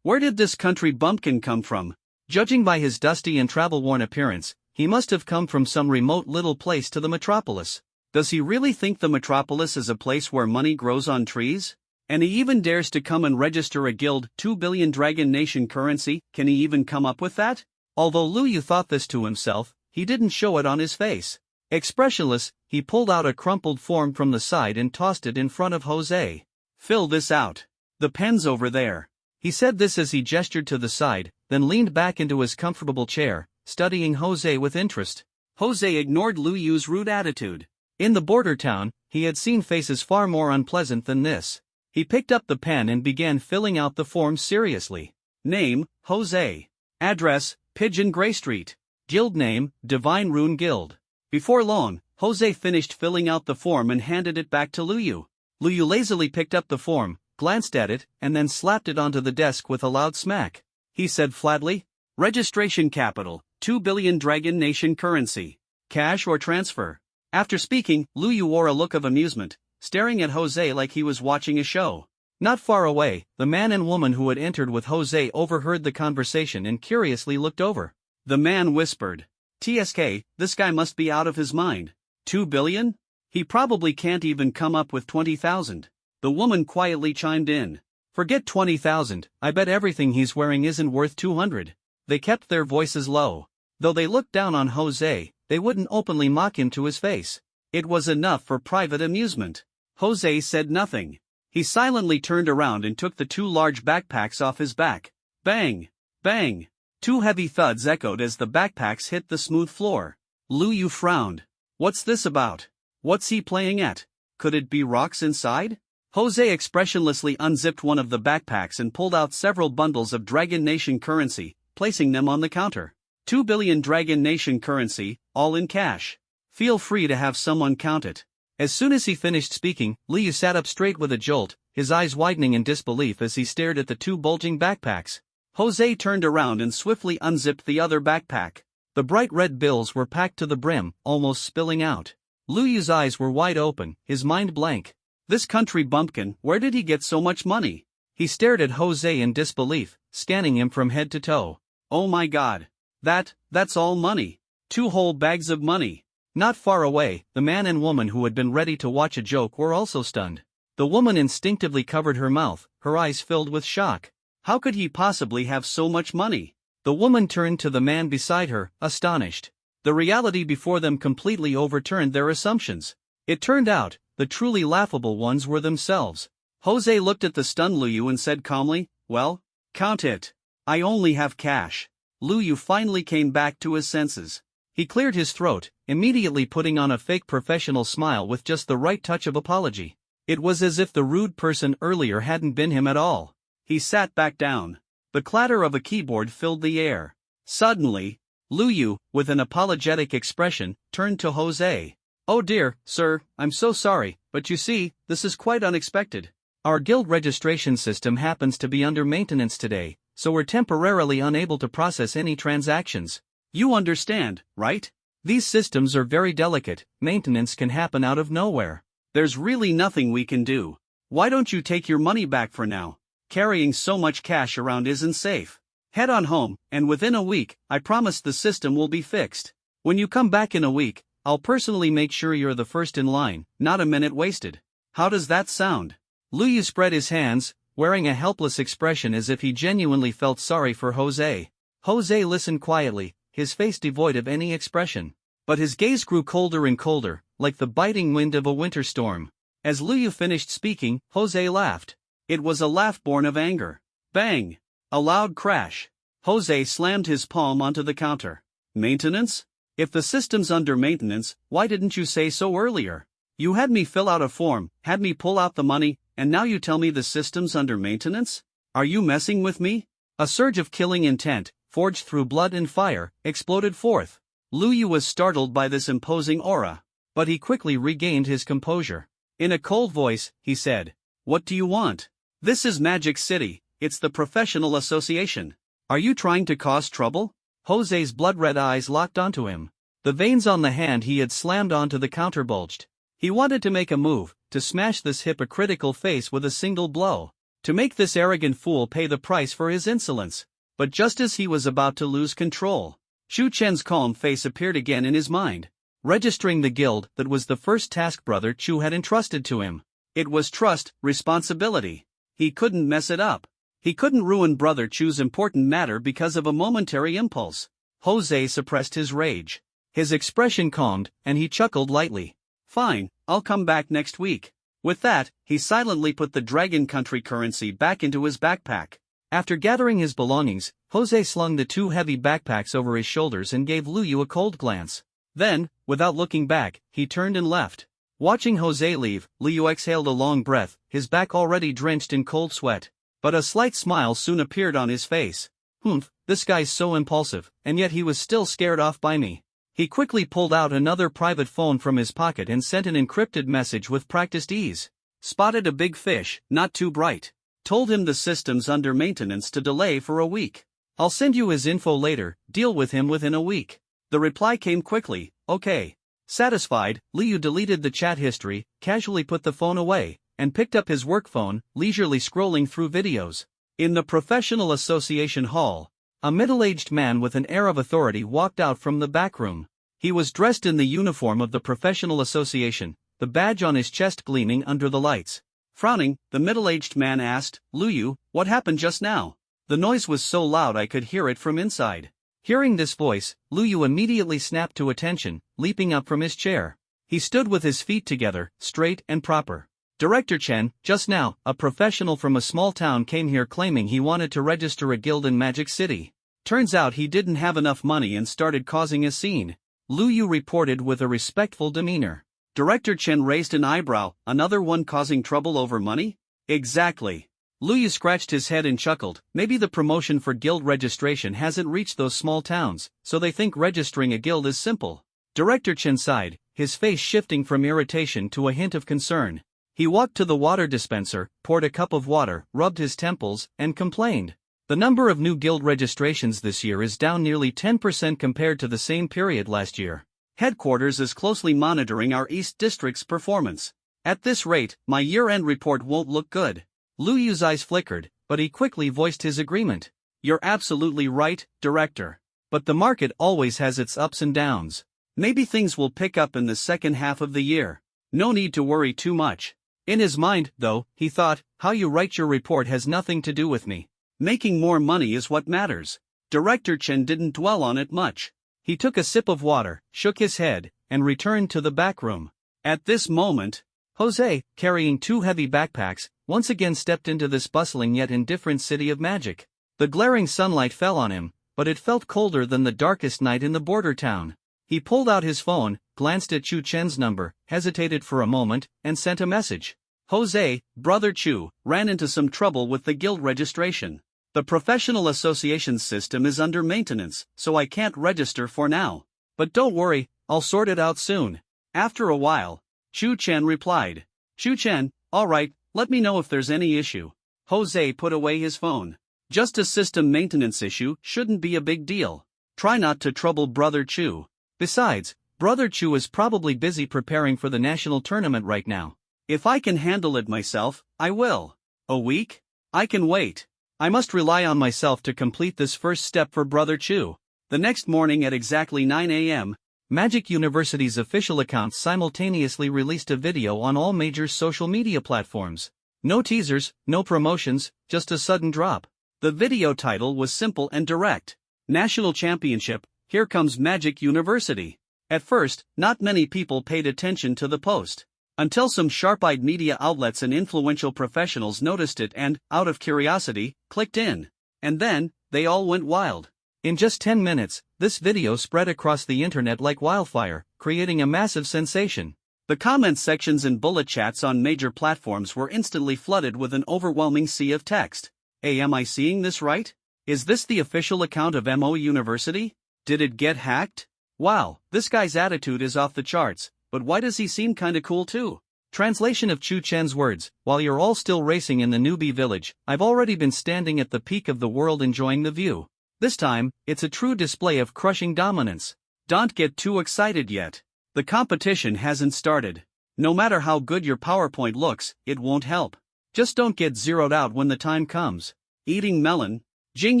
Where did this country bumpkin come from? Judging by his dusty and travel-worn appearance, he must have come from some remote little place to the metropolis. Does he really think the metropolis is a place where money grows on trees? And he even dares to come and register a guild, 2 billion Dragon Nation currency, can he even come up with that? Although Lu Yu thought this to himself, he didn't show it on his face. Expressionless, he pulled out a crumpled form from the side and tossed it in front of Jose. Fill this out. The pen's over there. He said this as he gestured to the side, then leaned back into his comfortable chair, studying Jose with interest. Jose ignored Lu Yu's rude attitude. In the border town, he had seen faces far more unpleasant than this. He picked up the pen and began filling out the form seriously. Name, Jose. Address, Pigeon Gray Street. Guild name, Divine Rune Guild. Before long, Jose finished filling out the form and handed it back to Lu Yu. Lu Yu lazily picked up the form, glanced at it, and then slapped it onto the desk with a loud smack. He said flatly, "Registration capital, 2 billion Dragon Nation currency. Cash or transfer?" After speaking, Lu Yu wore a look of amusement, staring at Jose like he was watching a show. Not far away, the man and woman who had entered with Jose overheard the conversation and curiously looked over. The man whispered, "TSK, this guy must be out of his mind. 2 billion? He probably can't even come up with 20,000. The woman quietly chimed in. "Forget 20,000, I bet everything he's wearing isn't worth 200. They kept their voices low. Though they looked down on Jose, they wouldn't openly mock him to his face. It was enough for private amusement. Jose said nothing. He silently turned around and took the 2 large backpacks off his back. Bang! Bang! 2 heavy thuds echoed as the backpacks hit the smooth floor. Lu Yu frowned. What's this about? What's he playing at? Could it be rocks inside? Jose expressionlessly unzipped one of the backpacks and pulled out several bundles of Dragon Nation currency, placing them on the counter. 2 billion Dragon Nation currency, all in cash. Feel free to have someone count it. As soon as he finished speaking, Lu Yu sat up straight with a jolt, his eyes widening in disbelief as he stared at the 2 bulging backpacks. Jose turned around and swiftly unzipped the other backpack. The bright red bills were packed to the brim, almost spilling out. Lu Yu's eyes were wide open, his mind blank. This country bumpkin, where did he get so much money? He stared at Jose in disbelief, scanning him from head to toe. Oh my God. That's all money. 2 whole bags of money. Not far away, the man and woman who had been ready to watch a joke were also stunned. The woman instinctively covered her mouth, her eyes filled with shock. How could he possibly have so much money? The woman turned to the man beside her, astonished. The reality before them completely overturned their assumptions. It turned out, the truly laughable ones were themselves. Jose looked at the stunned Liu and said calmly, "Well, count it. I only have cash." Liu finally came back to his senses. He cleared his throat, immediately putting on a fake professional smile with just the right touch of apology. It was as if the rude person earlier hadn't been him at all. He sat back down. The clatter of a keyboard filled the air. Suddenly, Liu, with an apologetic expression, turned to Jose. "Oh dear, sir, I'm so sorry, but you see, this is quite unexpected. Our guild registration system happens to be under maintenance today, so we're temporarily unable to process any transactions. You understand, right? These systems are very delicate, maintenance can happen out of nowhere. There's really nothing we can do. Why don't you take your money back for now? Carrying so much cash around isn't safe. Head on home, and within a week, I promise the system will be fixed. When you come back in a week, I'll personally make sure you're the first in line, not a minute wasted. How does that sound?" Liu spread his hands, wearing a helpless expression as if he genuinely felt sorry for Jose. Jose listened quietly, his face devoid of any expression. But his gaze grew colder and colder, like the biting wind of a winter storm. As Liu finished speaking, Jose laughed. It was a laugh born of anger. Bang! A loud crash. Jose slammed his palm onto the counter. "Maintenance? If the system's under maintenance, why didn't you say so earlier? You had me fill out a form, had me pull out the money, and now you tell me the system's under maintenance? Are you messing with me?" A surge of killing intent, forged through blood and fire, exploded forth. Liu was startled by this imposing aura. But he quickly regained his composure. In a cold voice, he said, "What do you want? This is Magic City, it's the professional association. Are you trying to cause trouble?" Jose's blood-red eyes locked onto him. The veins on the hand he had slammed onto the counter bulged. He wanted to make a move, to smash this hypocritical face with a single blow. To make this arrogant fool pay the price for his insolence. But just as he was about to lose control, Chu Chen's calm face appeared again in his mind. Registering the guild, that was the first task Brother Chu had entrusted to him. It was trust, responsibility. He couldn't mess it up. He couldn't ruin Brother Chu's important matter because of a momentary impulse. Jose suppressed his rage. His expression calmed, and he chuckled lightly. "Fine, I'll come back next week." With that, he silently put the Dragon Country currency back into his backpack. After gathering his belongings, Jose slung the two heavy backpacks over his shoulders and gave Liu a cold glance. Then, without looking back, he turned and left. Watching Jose leave, Liu exhaled a long breath, his back already drenched in cold sweat. But a slight smile soon appeared on his face. "Humph, this guy's so impulsive, and yet he was still scared off by me." He quickly pulled out another private phone from his pocket and sent an encrypted message with practiced ease. "Spotted a big fish, not too bright. Told him the system's under maintenance to delay for a week. I'll send you his info later, deal with him within a week." The reply came quickly, "Okay." Satisfied, Liu deleted the chat history, casually put the phone away, and picked up his work phone, leisurely scrolling through videos. In the professional association hall, a middle-aged man with an air of authority walked out from the back room. He was dressed in the uniform of the professional association, the badge on his chest gleaming under the lights. Frowning, the middle-aged man asked, "Liu, what happened just now? The noise was so loud I could hear it from inside." Hearing this voice, Liu immediately snapped to attention, leaping up from his chair. He stood with his feet together, straight and proper. "Director Chen, just now, a professional from a small town came here claiming he wanted to register a guild in Magic City. Turns out he didn't have enough money and started causing a scene," Liu reported with a respectful demeanor. Director Chen raised an eyebrow. "Another one causing trouble over money?" "Exactly." Liu scratched his head and chuckled. "Maybe the promotion for guild registration hasn't reached those small towns, so they think registering a guild is simple." Director Chen sighed, his face shifting from irritation to a hint of concern. He walked to the water dispenser, poured a cup of water, rubbed his temples, and complained. "The number of new guild registrations this year is down nearly 10% compared to the same period last year. Headquarters is closely monitoring our East District's performance. At this rate, my year-end report won't look good." Liu's eyes flickered, but he quickly voiced his agreement. "You're absolutely right, Director. But the market always has its ups and downs. Maybe things will pick up in the second half of the year. No need to worry too much." In his mind, though, he thought, "How you write your report has nothing to do with me. Making more money is what matters." Director Chen didn't dwell on it much. He took a sip of water, shook his head, and returned to the back room. At this moment, Jose, carrying 2 heavy backpacks, once again stepped into this bustling yet indifferent city of magic. The glaring sunlight fell on him, but it felt colder than the darkest night in the border town. He pulled out his phone, glanced at Chu Chen's number, hesitated for a moment, and sent a message. Jose, brother Chu, ran into some trouble with the guild registration. The professional associations system is under maintenance, so I can't register for now. But don't worry, I'll sort it out soon. After a while, Chu Chen replied. Chu Chen, alright, let me know if there's any issue. Jose put away his phone. Just a system maintenance issue shouldn't be a big deal. Try not to trouble brother Chu. Besides, brother Chu is probably busy preparing for the national tournament right now. If I can handle it myself, I will. A week? I can wait. I must rely on myself to complete this first step for brother Chu. The next morning at exactly 9 a.m., Magic University's official account simultaneously released a video on all major social media platforms. No teasers, no promotions, just a sudden drop. The video title was simple and direct. National Championship, here comes Magic University. At first, not many people paid attention to the post. Until some sharp-eyed media outlets and influential professionals noticed it and, out of curiosity, clicked in. And then, they all went wild. In just 10 minutes, this video spread across the internet like wildfire, creating a massive sensation. The comment sections and bullet chats on major platforms were instantly flooded with an overwhelming sea of text. Hey, am I seeing this right? Is this the official account of MO University? Did it get hacked? Wow, this guy's attitude is off the charts, but why does he seem kinda cool too? Translation of Chu Chen's words: while you're all still racing in the newbie village, I've already been standing at the peak of the world enjoying the view. This time, it's a true display of crushing dominance. Don't get too excited yet. The competition hasn't started. No matter how good your PowerPoint looks, it won't help. Just don't get zeroed out when the time comes. Eating melon. Jing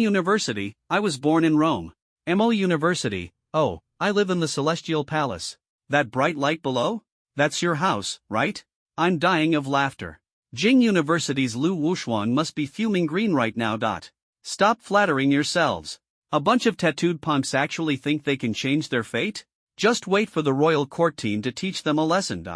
University, I was born in Rome. MO University, oh, I live in the Celestial Palace. That bright light below? That's your house, right? I'm dying of laughter. Jing University's Lu Wuxuan must be fuming green right now. Stop flattering yourselves. A bunch of tattooed punks actually think they can change their fate? Just wait for the royal court team to teach them a lesson.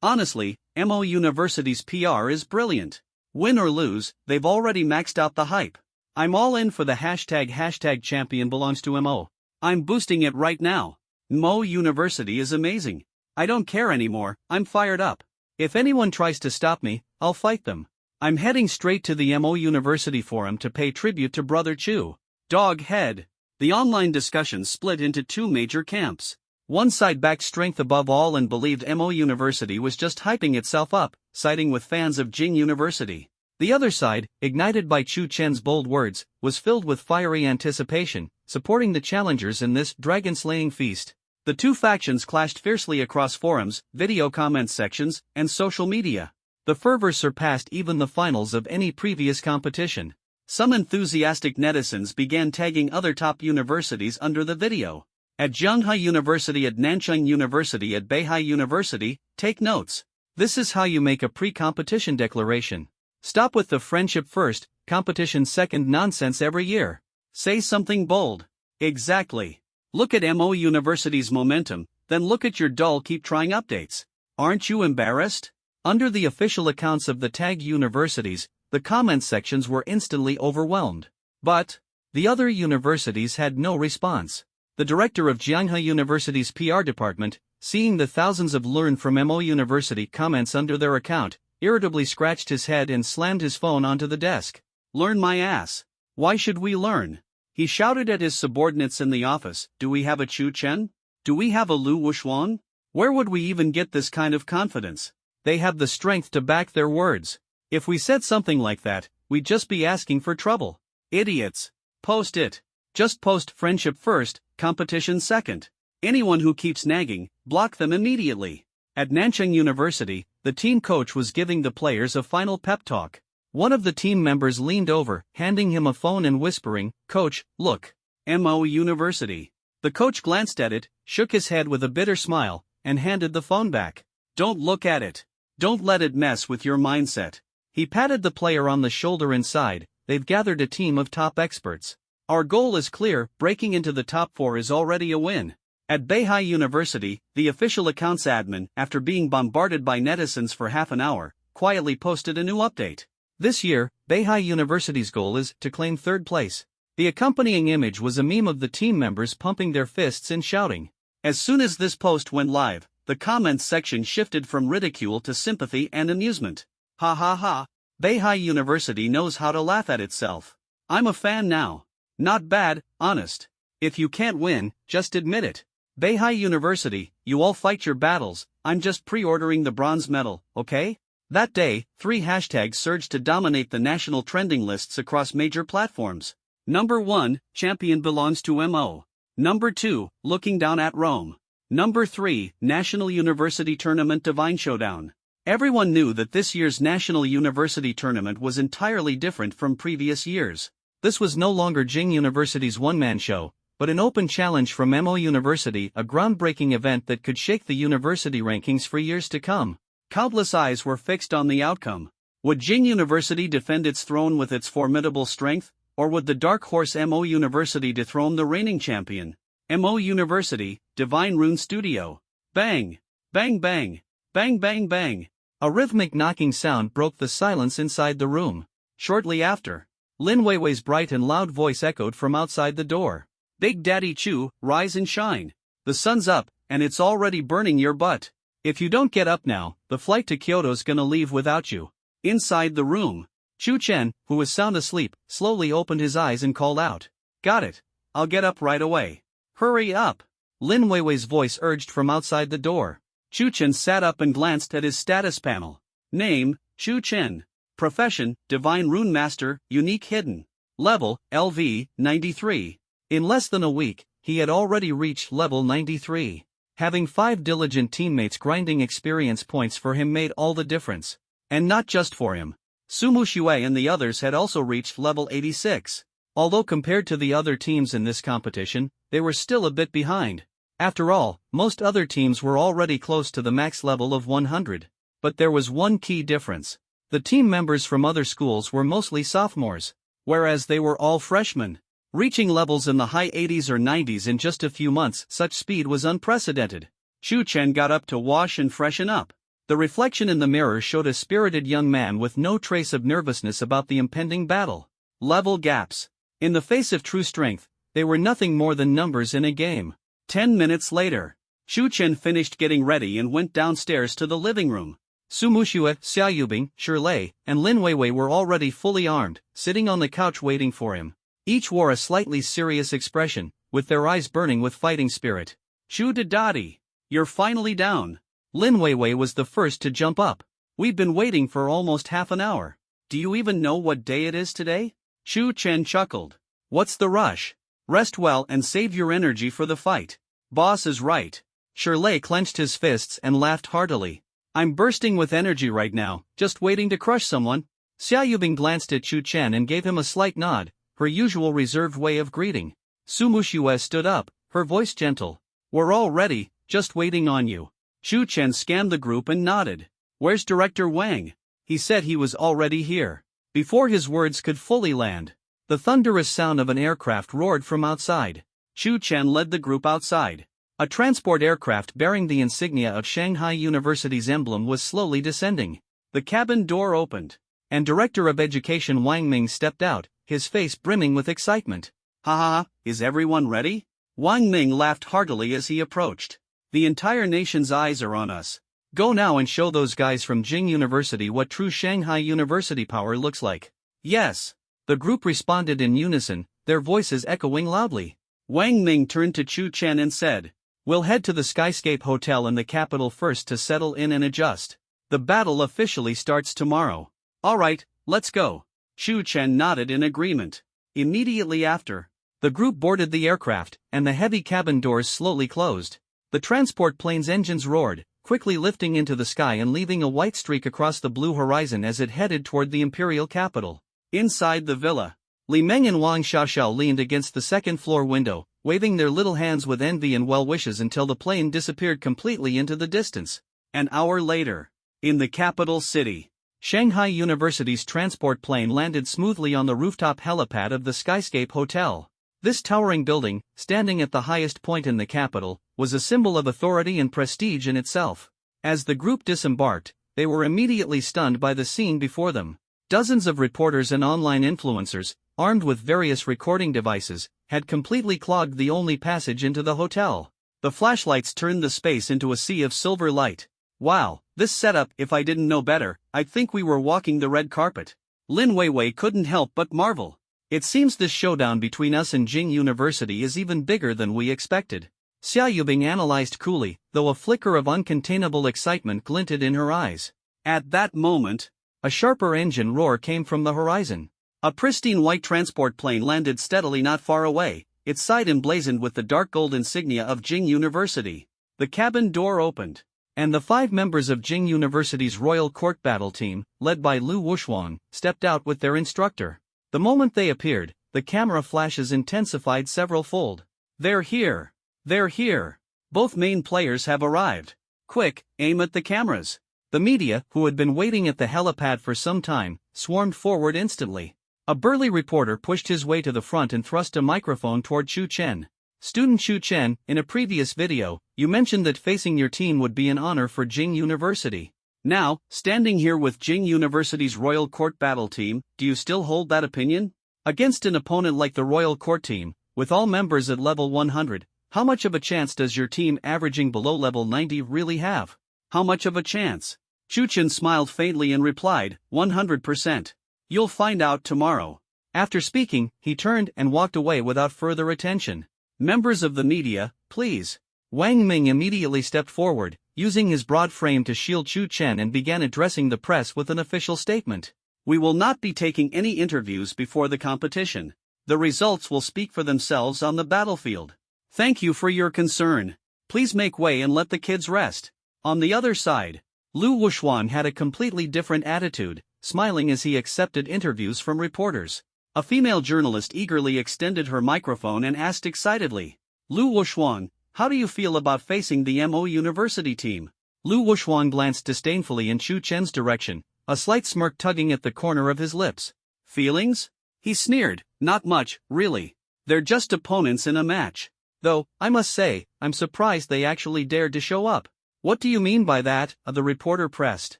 Honestly, MO University's PR is brilliant. Win or lose, they've already maxed out the hype. I'm all in for the hashtag champion belongs to MO. I'm boosting it right now. MO University is amazing. I don't care anymore, I'm fired up. If anyone tries to stop me, I'll fight them. I'm heading straight to the MO University forum to pay tribute to brother Chu. Dog head. The online discussion split into 2 major camps. One side backed strength above all and believed MO University was just hyping itself up, siding with fans of Jing University. The other side, ignited by Chu Chen's bold words, was filled with fiery anticipation, supporting the challengers in this dragon-slaying feast. The 2 factions clashed fiercely across forums, video comment sections, and social media. The fervor surpassed even the finals of any previous competition. Some enthusiastic netizens began tagging other top universities under the video. At Zhonghai University, at Nanchang University, at Beihai University, take notes. This is how you make a pre-competition declaration. Stop with the friendship first, competition second nonsense every year. Say something bold. Exactly. Look at MO University's momentum, then look at your dull keep trying updates. Aren't you embarrassed? Under the official accounts of the tagged universities, the comment sections were instantly overwhelmed. But the other universities had no response. The director of Zhonghai University's PR department, seeing the thousands of Learn from MO University comments under their account, irritably scratched his head and slammed his phone onto the desk. Learn my ass. Why should we learn? He shouted at his subordinates in the office. Do we have a Chu Chen? Do we have a Lu Wuxuan? Where would we even get this kind of confidence? They have the strength to back their words. If we said something like that, we'd just be asking for trouble. Idiots. Post it. Just post friendship first, competition second. Anyone who keeps nagging, block them immediately. At Nanchang University, the team coach was giving the players a final pep talk. One of the team members leaned over, handing him a phone and whispering, "Coach, look. MO University." The coach glanced at it, shook his head with a bitter smile, and handed the phone back. Don't look at it. Don't let it mess with your mindset. He patted the player on the shoulder and sighed. They've gathered a team of top experts. Our goal is clear, breaking into the top 4 is already a win. At Beihai University, the official accounts admin, after being bombarded by netizens for half an hour, quietly posted a new update. This year, Beihai University's goal is to claim third place. The accompanying image was a meme of the team members pumping their fists and shouting. As soon as this post went live, the comments section shifted from ridicule to sympathy and amusement. Ha ha ha. Beihai University knows how to laugh at itself. I'm a fan now. Not bad, honest. If you can't win, just admit it. Beihai University, you all fight your battles, I'm just pre-ordering the bronze medal, okay? That day, 3 hashtags surged to dominate the national trending lists across major platforms. Number 1, champion belongs to MO. Number 2, looking down at Rome. Number 3, National University Tournament Divine Showdown. Everyone knew that this year's National University Tournament was entirely different from previous years. This was no longer Jing University's one-man show, but an open challenge from MO University, a groundbreaking event that could shake the university rankings for years to come. Countless eyes were fixed on the outcome. Would Jing University defend its throne with its formidable strength, or would the dark horse MO University dethrone the reigning champion? MO University, Divine Rune Studio. Bang! Bang bang! Bang bang bang! A rhythmic knocking sound broke the silence inside the room. Shortly after, Lin Weiwei's bright and loud voice echoed from outside the door. Big Daddy Chu, rise and shine. The sun's up, and it's already burning your butt. If you don't get up now, the flight to Kyoto's gonna leave without you. Inside the room, Chu Chen, who was sound asleep, slowly opened his eyes and called out. Got it. I'll get up right away. Hurry up. Lin Weiwei's voice urged from outside the door. Chu Chen sat up and glanced at his status panel. Name, Chu Chen. Profession, Divine Rune Master, Unique Hidden. Level, LV, 93. In less than a week, he had already reached level 93. Having 5 diligent teammates grinding experience points for him made all the difference. And not just for him. Sumu Shui and the others had also reached level 86. Although compared to the other teams in this competition, they were still a bit behind. After all, most other teams were already close to the max level of 100. But there was one key difference. The team members from other schools were mostly sophomores, whereas they were all freshmen. Reaching levels in the high 80s or 90s in just a few months, such speed was unprecedented. Chu Chen got up to wash and freshen up. The reflection in the mirror showed a spirited young man with no trace of nervousness about the impending battle. Level gaps. In the face of true strength, they were nothing more than numbers in a game. 10 minutes later, Chu Chen finished getting ready and went downstairs to the living room. Sumu Shui, Xia Yubing, Shirlei, and Lin Weiwei were already fully armed, sitting on the couch waiting for him. Each wore a slightly serious expression, with their eyes burning with fighting spirit. Chu Daddy, you're finally down. Lin Weiwei was the first to jump up. We've been waiting for almost half an hour. Do you even know what day it is today? Chu Chen chuckled. What's the rush? Rest well and save your energy for the fight. Boss is right. Shirlei clenched his fists and laughed heartily. I'm bursting with energy right now, just waiting to crush someone. Xia Yubing glanced at Chu Chen and gave him a slight nod, her usual reserved way of greeting. Sumu Shui stood up, her voice gentle. We're all ready, just waiting on you. Chu Chen scanned the group and nodded. Where's Director Wang? He said he was already here. Before his words could fully land, the thunderous sound of an aircraft roared from outside. Chu Chen led the group outside. A transport aircraft bearing the insignia of Shanghai University's emblem was slowly descending. The cabin door opened, and Director of Education Wang Ming stepped out, his face brimming with excitement. Ha ha ha, is everyone ready? Wang Ming laughed heartily as he approached. The entire nation's eyes are on us. Go now and show those guys from Jing University what true Shanghai University power looks like. Yes. The group responded in unison, their voices echoing loudly. Wang Ming turned to Chu Chen and said, We'll head to the Skyscape Hotel in the capital first to settle in and adjust. The battle officially starts tomorrow. All right, let's go. Chu Chen nodded in agreement. Immediately after, the group boarded the aircraft, and the heavy cabin doors slowly closed. The transport plane's engines roared, quickly lifting into the sky and leaving a white streak across the blue horizon as it headed toward the imperial capital. Inside the villa, Li Meng and Wang Xiaoxiao leaned against the second-floor window, waving their little hands with envy and well wishes until the plane disappeared completely into the distance. An hour later, in the capital city, Shanghai University's transport plane landed smoothly on the rooftop helipad of the Skyscape Hotel. This towering building, standing at the highest point in the capital, was a symbol of authority and prestige in itself. As the group disembarked, they were immediately stunned by the scene before them. Dozens of reporters and online influencers, armed with various recording devices, had completely clogged the only passage into the hotel. The flashlights turned the space into a sea of silver light. Wow, this setup, if I didn't know better, I'd think we were walking the red carpet. Lin Weiwei couldn't help but marvel. It seems this showdown between us and Jing University is even bigger than we expected. Xia Yubing analyzed coolly, though a flicker of uncontainable excitement glinted in her eyes. At that moment, a sharper engine roar came from the horizon. A pristine white transport plane landed steadily not far away, its side emblazoned with the dark gold insignia of Jing University. The cabin door opened, and the 5 members of Jing University's Royal Court Battle Team, led by Lu Wushuang, stepped out with their instructor. The moment they appeared, the camera flashes intensified several-fold. They're here! They're here! Both main players have arrived. Quick, aim at the cameras. The media, who had been waiting at the helipad for some time, swarmed forward instantly. A burly reporter pushed his way to the front and thrust a microphone toward Chu Chen. Student Chu Chen, in a previous video, you mentioned that facing your team would be an honor for Jing University. Now, standing here with Jing University's Royal Court Battle Team, do you still hold that opinion? Against an opponent like the Royal Court Team, with all members at level 100, how much of a chance does your team averaging below level 90 really have? How much of a chance? Chu Chen smiled faintly and replied, 100%. You'll find out tomorrow. After speaking, he turned and walked away without further attention. Members of the media, please. Wang Ming immediately stepped forward, using his broad frame to shield Chu Chen, and began addressing the press with an official statement. We will not be taking any interviews before the competition. The results will speak for themselves on the battlefield. Thank you for your concern. Please make way and let the kids rest. On the other side, Lu Wushuan had a completely different attitude, smiling as he accepted interviews from reporters. A female journalist eagerly extended her microphone and asked excitedly, Lu Wushuan, how do you feel about facing the Mo University team? Lu Wushuan glanced disdainfully in Chu Chen's direction, a slight smirk tugging at the corner of his lips. Feelings? He sneered, not much, really. They're just opponents in a match. Though, I must say, I'm surprised they actually dared to show up. What do you mean by that? The reporter pressed.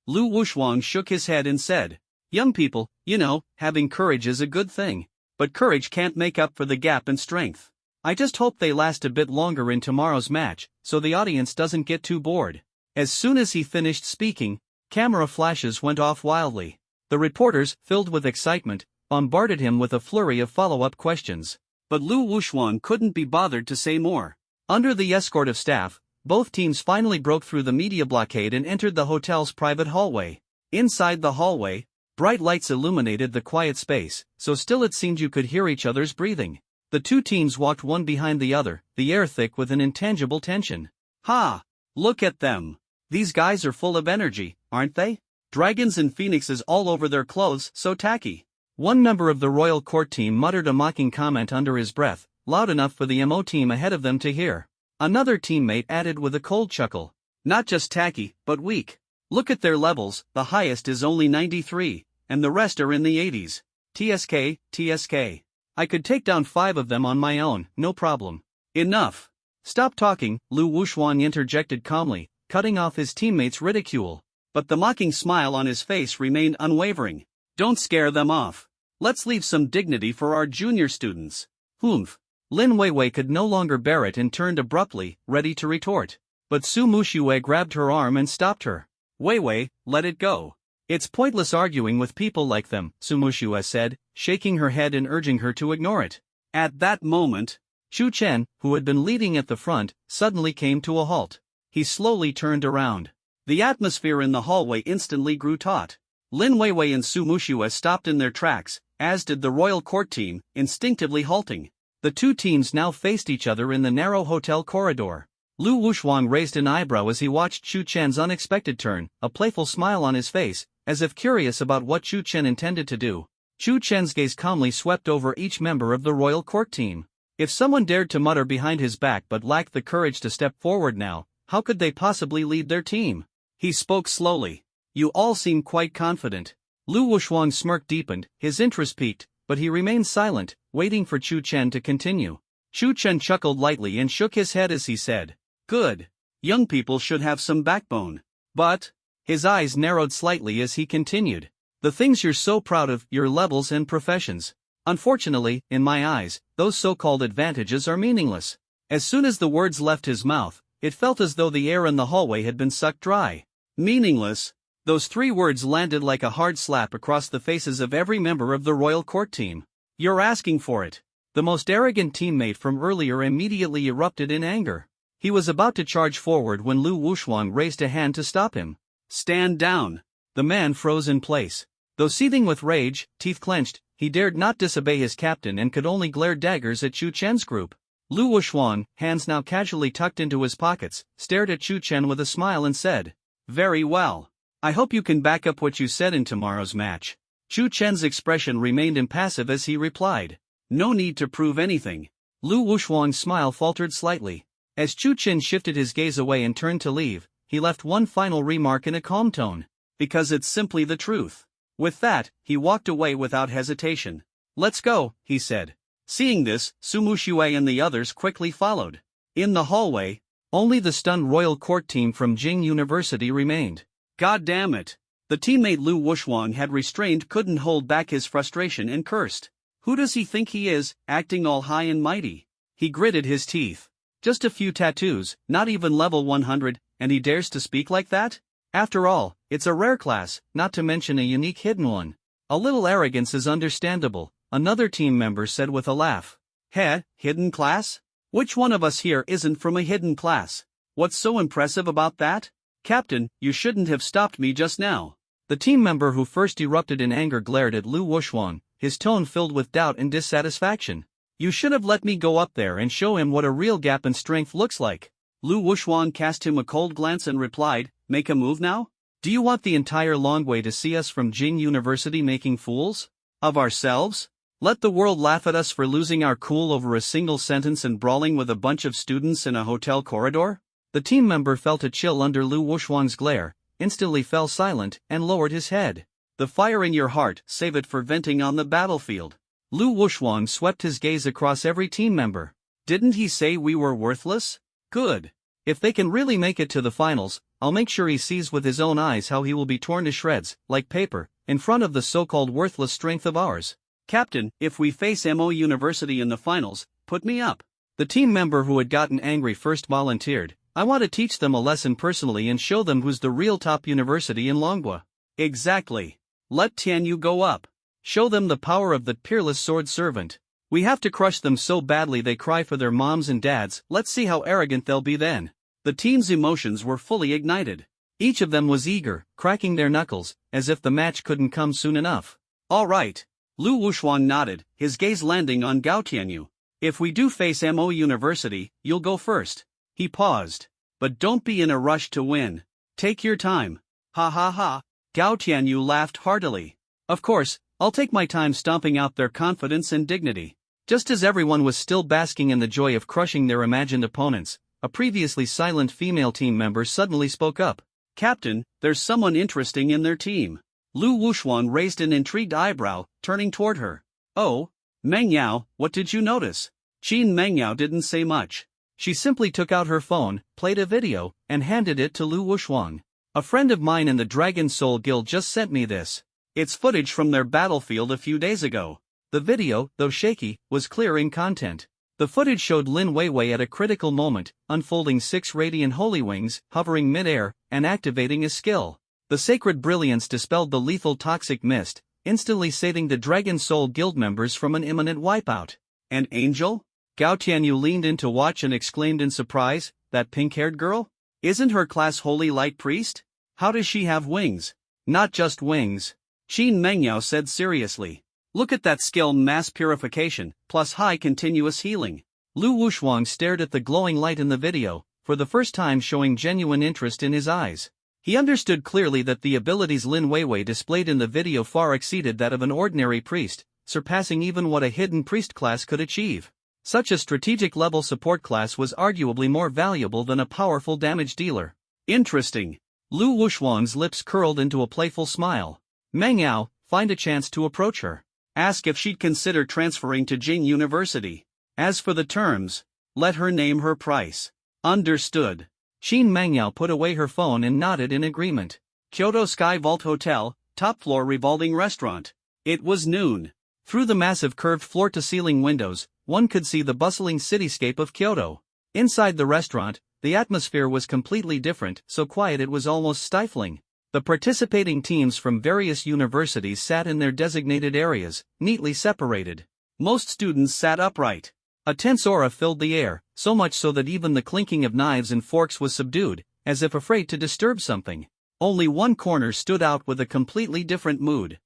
Lu Wushuang shook his head and said, young people, you know, having courage is a good thing. But courage can't make up for the gap in strength. I just hope they last a bit longer in tomorrow's match, so the audience doesn't get too bored. As soon as he finished speaking, camera flashes went off wildly. The reporters, filled with excitement, bombarded him with a flurry of follow-up questions. But Lu Wushuan couldn't be bothered to say more. Under the escort of staff, both teams finally broke through the media blockade and entered the hotel's private hallway. Inside the hallway, bright lights illuminated the quiet space, so still it seemed you could hear each other's breathing. The two teams walked one behind the other, the air thick with an intangible tension. Ha! Look at them. These guys are full of energy, aren't they? Dragons and phoenixes all over their clothes, so tacky. One member of the Royal Court team muttered a mocking comment under his breath, loud enough for the Mo team ahead of them to hear. Another teammate added with a cold chuckle. Not just tacky, but weak. Look at their levels, the highest is only 93, and the rest are in the 80s. TSK, TSK. I could take down 5 of them on my own, no problem. Enough. Stop talking, Lu Wushuan interjected calmly, cutting off his teammates' ridicule. But the mocking smile on his face remained unwavering. Don't scare them off. Let's leave some dignity for our junior students. Humph. Lin Weiwei could no longer bear it and turned abruptly, ready to retort. But Su Muxue grabbed her arm and stopped her. Weiwei, let it go. It's pointless arguing with people like them, Su Muxue said, shaking her head and urging her to ignore it. At that moment, Chu Chen, who had been leading at the front, suddenly came to a halt. He slowly turned around. The atmosphere in the hallway instantly grew taut. Lin Weiwei and Su Muxue stopped in their tracks, as did the Royal Court team, instinctively halting. The two teams now faced each other in the narrow hotel corridor. Lu Wushuang raised an eyebrow as he watched Chu Chen's unexpected turn, a playful smile on his face, as if curious about what Chu Chen intended to do. Chu Chen's gaze calmly swept over each member of the Royal Court team. If someone dared to mutter behind his back but lacked the courage to step forward now, how could they possibly lead their team? He spoke slowly. You all seem quite confident. Lu Wushuang's smirk deepened, his interest peaked, but he remained silent, waiting for Chu Chen to continue. Chu Chen chuckled lightly and shook his head as he said, "Good. Young people should have some backbone." But, his eyes narrowed slightly as he continued, "The things you're so proud of, your levels and professions. Unfortunately, in my eyes, those so-called advantages are meaningless." As soon as the words left his mouth, it felt as though the air in the hallway had been sucked dry. Meaningless? Those 3 words landed like a hard slap across the faces of every member of the Royal Court team. "You're asking for it." The most arrogant teammate from earlier immediately erupted in anger. He was about to charge forward when Lu Wushuang raised a hand to stop him. "Stand down." The man froze in place. Though seething with rage, teeth clenched, he dared not disobey his captain and could only glare daggers at Chu Chen's group. Lu Wushuang, hands now casually tucked into his pockets, stared at Chu Chen with a smile and said, "Very well. I hope you can back up what you said in tomorrow's match." Chu Chen's expression remained impassive as he replied, "No need to prove anything." Lu Wushuang's smile faltered slightly. As Chu Chen shifted his gaze away and turned to leave, he left one final remark in a calm tone, "Because it's simply the truth." With that, he walked away without hesitation. "Let's go," he said. Seeing this, Su Muxue and the others quickly followed. In the hallway, only the stunned Royal Court team from Jing University remained. God damn it! The teammate Lu Wushuang had restrained couldn't hold back his frustration and cursed. Who does he think he is, acting all high and mighty? He gritted his teeth. Just a few tattoos, not even level 100, and he dares to speak like that? After all, it's a rare class, not to mention a unique hidden one. A little arrogance is understandable, another team member said with a laugh. Hidden class? Which one of us here isn't from a hidden class? What's so impressive about that? Captain, you shouldn't have stopped me just now. The team member who first erupted in anger glared at Lu Wushuang, his tone filled with doubt and dissatisfaction. You should have let me go up there and show him what a real gap in strength looks like. Lu Wushuang cast him a cold glance and replied, "Make a move now? Do you want the entire Longwei to see us from Jing University making fools of ourselves? Let the world laugh at us for losing our cool over a single sentence and brawling with a bunch of students in a hotel corridor?" The team member felt a chill under Lu Wushuang's glare, instantly fell silent, and lowered his head. "The fire in your heart, save it for venting on the battlefield." Lu Wushuang swept his gaze across every team member. "Didn't he say we were worthless? Good. If they can really make it to the finals, I'll make sure he sees with his own eyes how he will be torn to shreds, like paper, in front of the so-called worthless strength of ours. Captain, if we face Mo University in the finals, put me up." The team member who had gotten angry first volunteered, "I want to teach them a lesson personally and show them who's the real top university in Longwa." "Exactly. Let Tianyu go up. Show them the power of the peerless sword servant. We have to crush them so badly they cry for their moms and dads. Let's see how arrogant they'll be then." The team's emotions were fully ignited. Each of them was eager, cracking their knuckles, as if the match couldn't come soon enough. "All right." Lu Wushuang nodded, his gaze landing on Gao Tianyu. "If we do face Mo University, you'll go first." He paused. "But don't be in a rush to win. Take your time." "Ha ha ha." Gao Tianyu laughed heartily. "Of course, I'll take my time stomping out their confidence and dignity." Just as everyone was still basking in the joy of crushing their imagined opponents, a previously silent female team member suddenly spoke up. "Captain, there's someone interesting in their team." Lu Wushuang raised an intrigued eyebrow, turning toward her. "Oh? Meng Yao, what did you notice?" Qin Meng Yao didn't say much. She simply took out her phone, played a video, and handed it to Lu Wushuang. "A friend of mine in the Dragon Soul Guild just sent me this. It's footage from their battlefield a few days ago." The video, though shaky, was clear in content. The footage showed Lin Weiwei at a critical moment, unfolding 6 radiant holy wings, hovering mid-air, and activating his skill. The sacred brilliance dispelled the lethal toxic mist, instantly saving the Dragon Soul Guild members from an imminent wipeout. "An angel?" Gao Tianyu leaned in to watch and exclaimed in surprise, "That pink-haired girl? Isn't her class Holy Light Priest? How does she have wings?" "Not just wings," Qin Mengyao said seriously. "Look at that skill, mass purification, plus high continuous healing." Lu Wushuang stared at the glowing light in the video, for the first time showing genuine interest in his eyes. He understood clearly that the abilities Lin Weiwei displayed in the video far exceeded that of an ordinary priest, surpassing even what a hidden priest class could achieve. Such a strategic level support class was arguably more valuable than a powerful damage dealer. "Interesting." Lu Wushuang's lips curled into a playful smile. "Meng Yao, find a chance to approach her. Ask if she'd consider transferring to Jing University. As for the terms, let her name her price. Understood. Shin Mangyao put away her phone and nodded in agreement. Kyoto Sky Vault Hotel, top floor revolving restaurant. It was noon. Through the massive curved floor-to-ceiling windows, one could see the bustling cityscape of Kyoto. Inside the restaurant, the atmosphere was completely different, so quiet it was almost stifling. The participating teams from various universities sat in their designated areas, neatly separated. Most students sat upright. A tense aura filled the air, so much so that even the clinking of knives and forks was subdued, as if afraid to disturb something. Only one corner stood out with a completely different mood.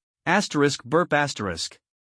Burp.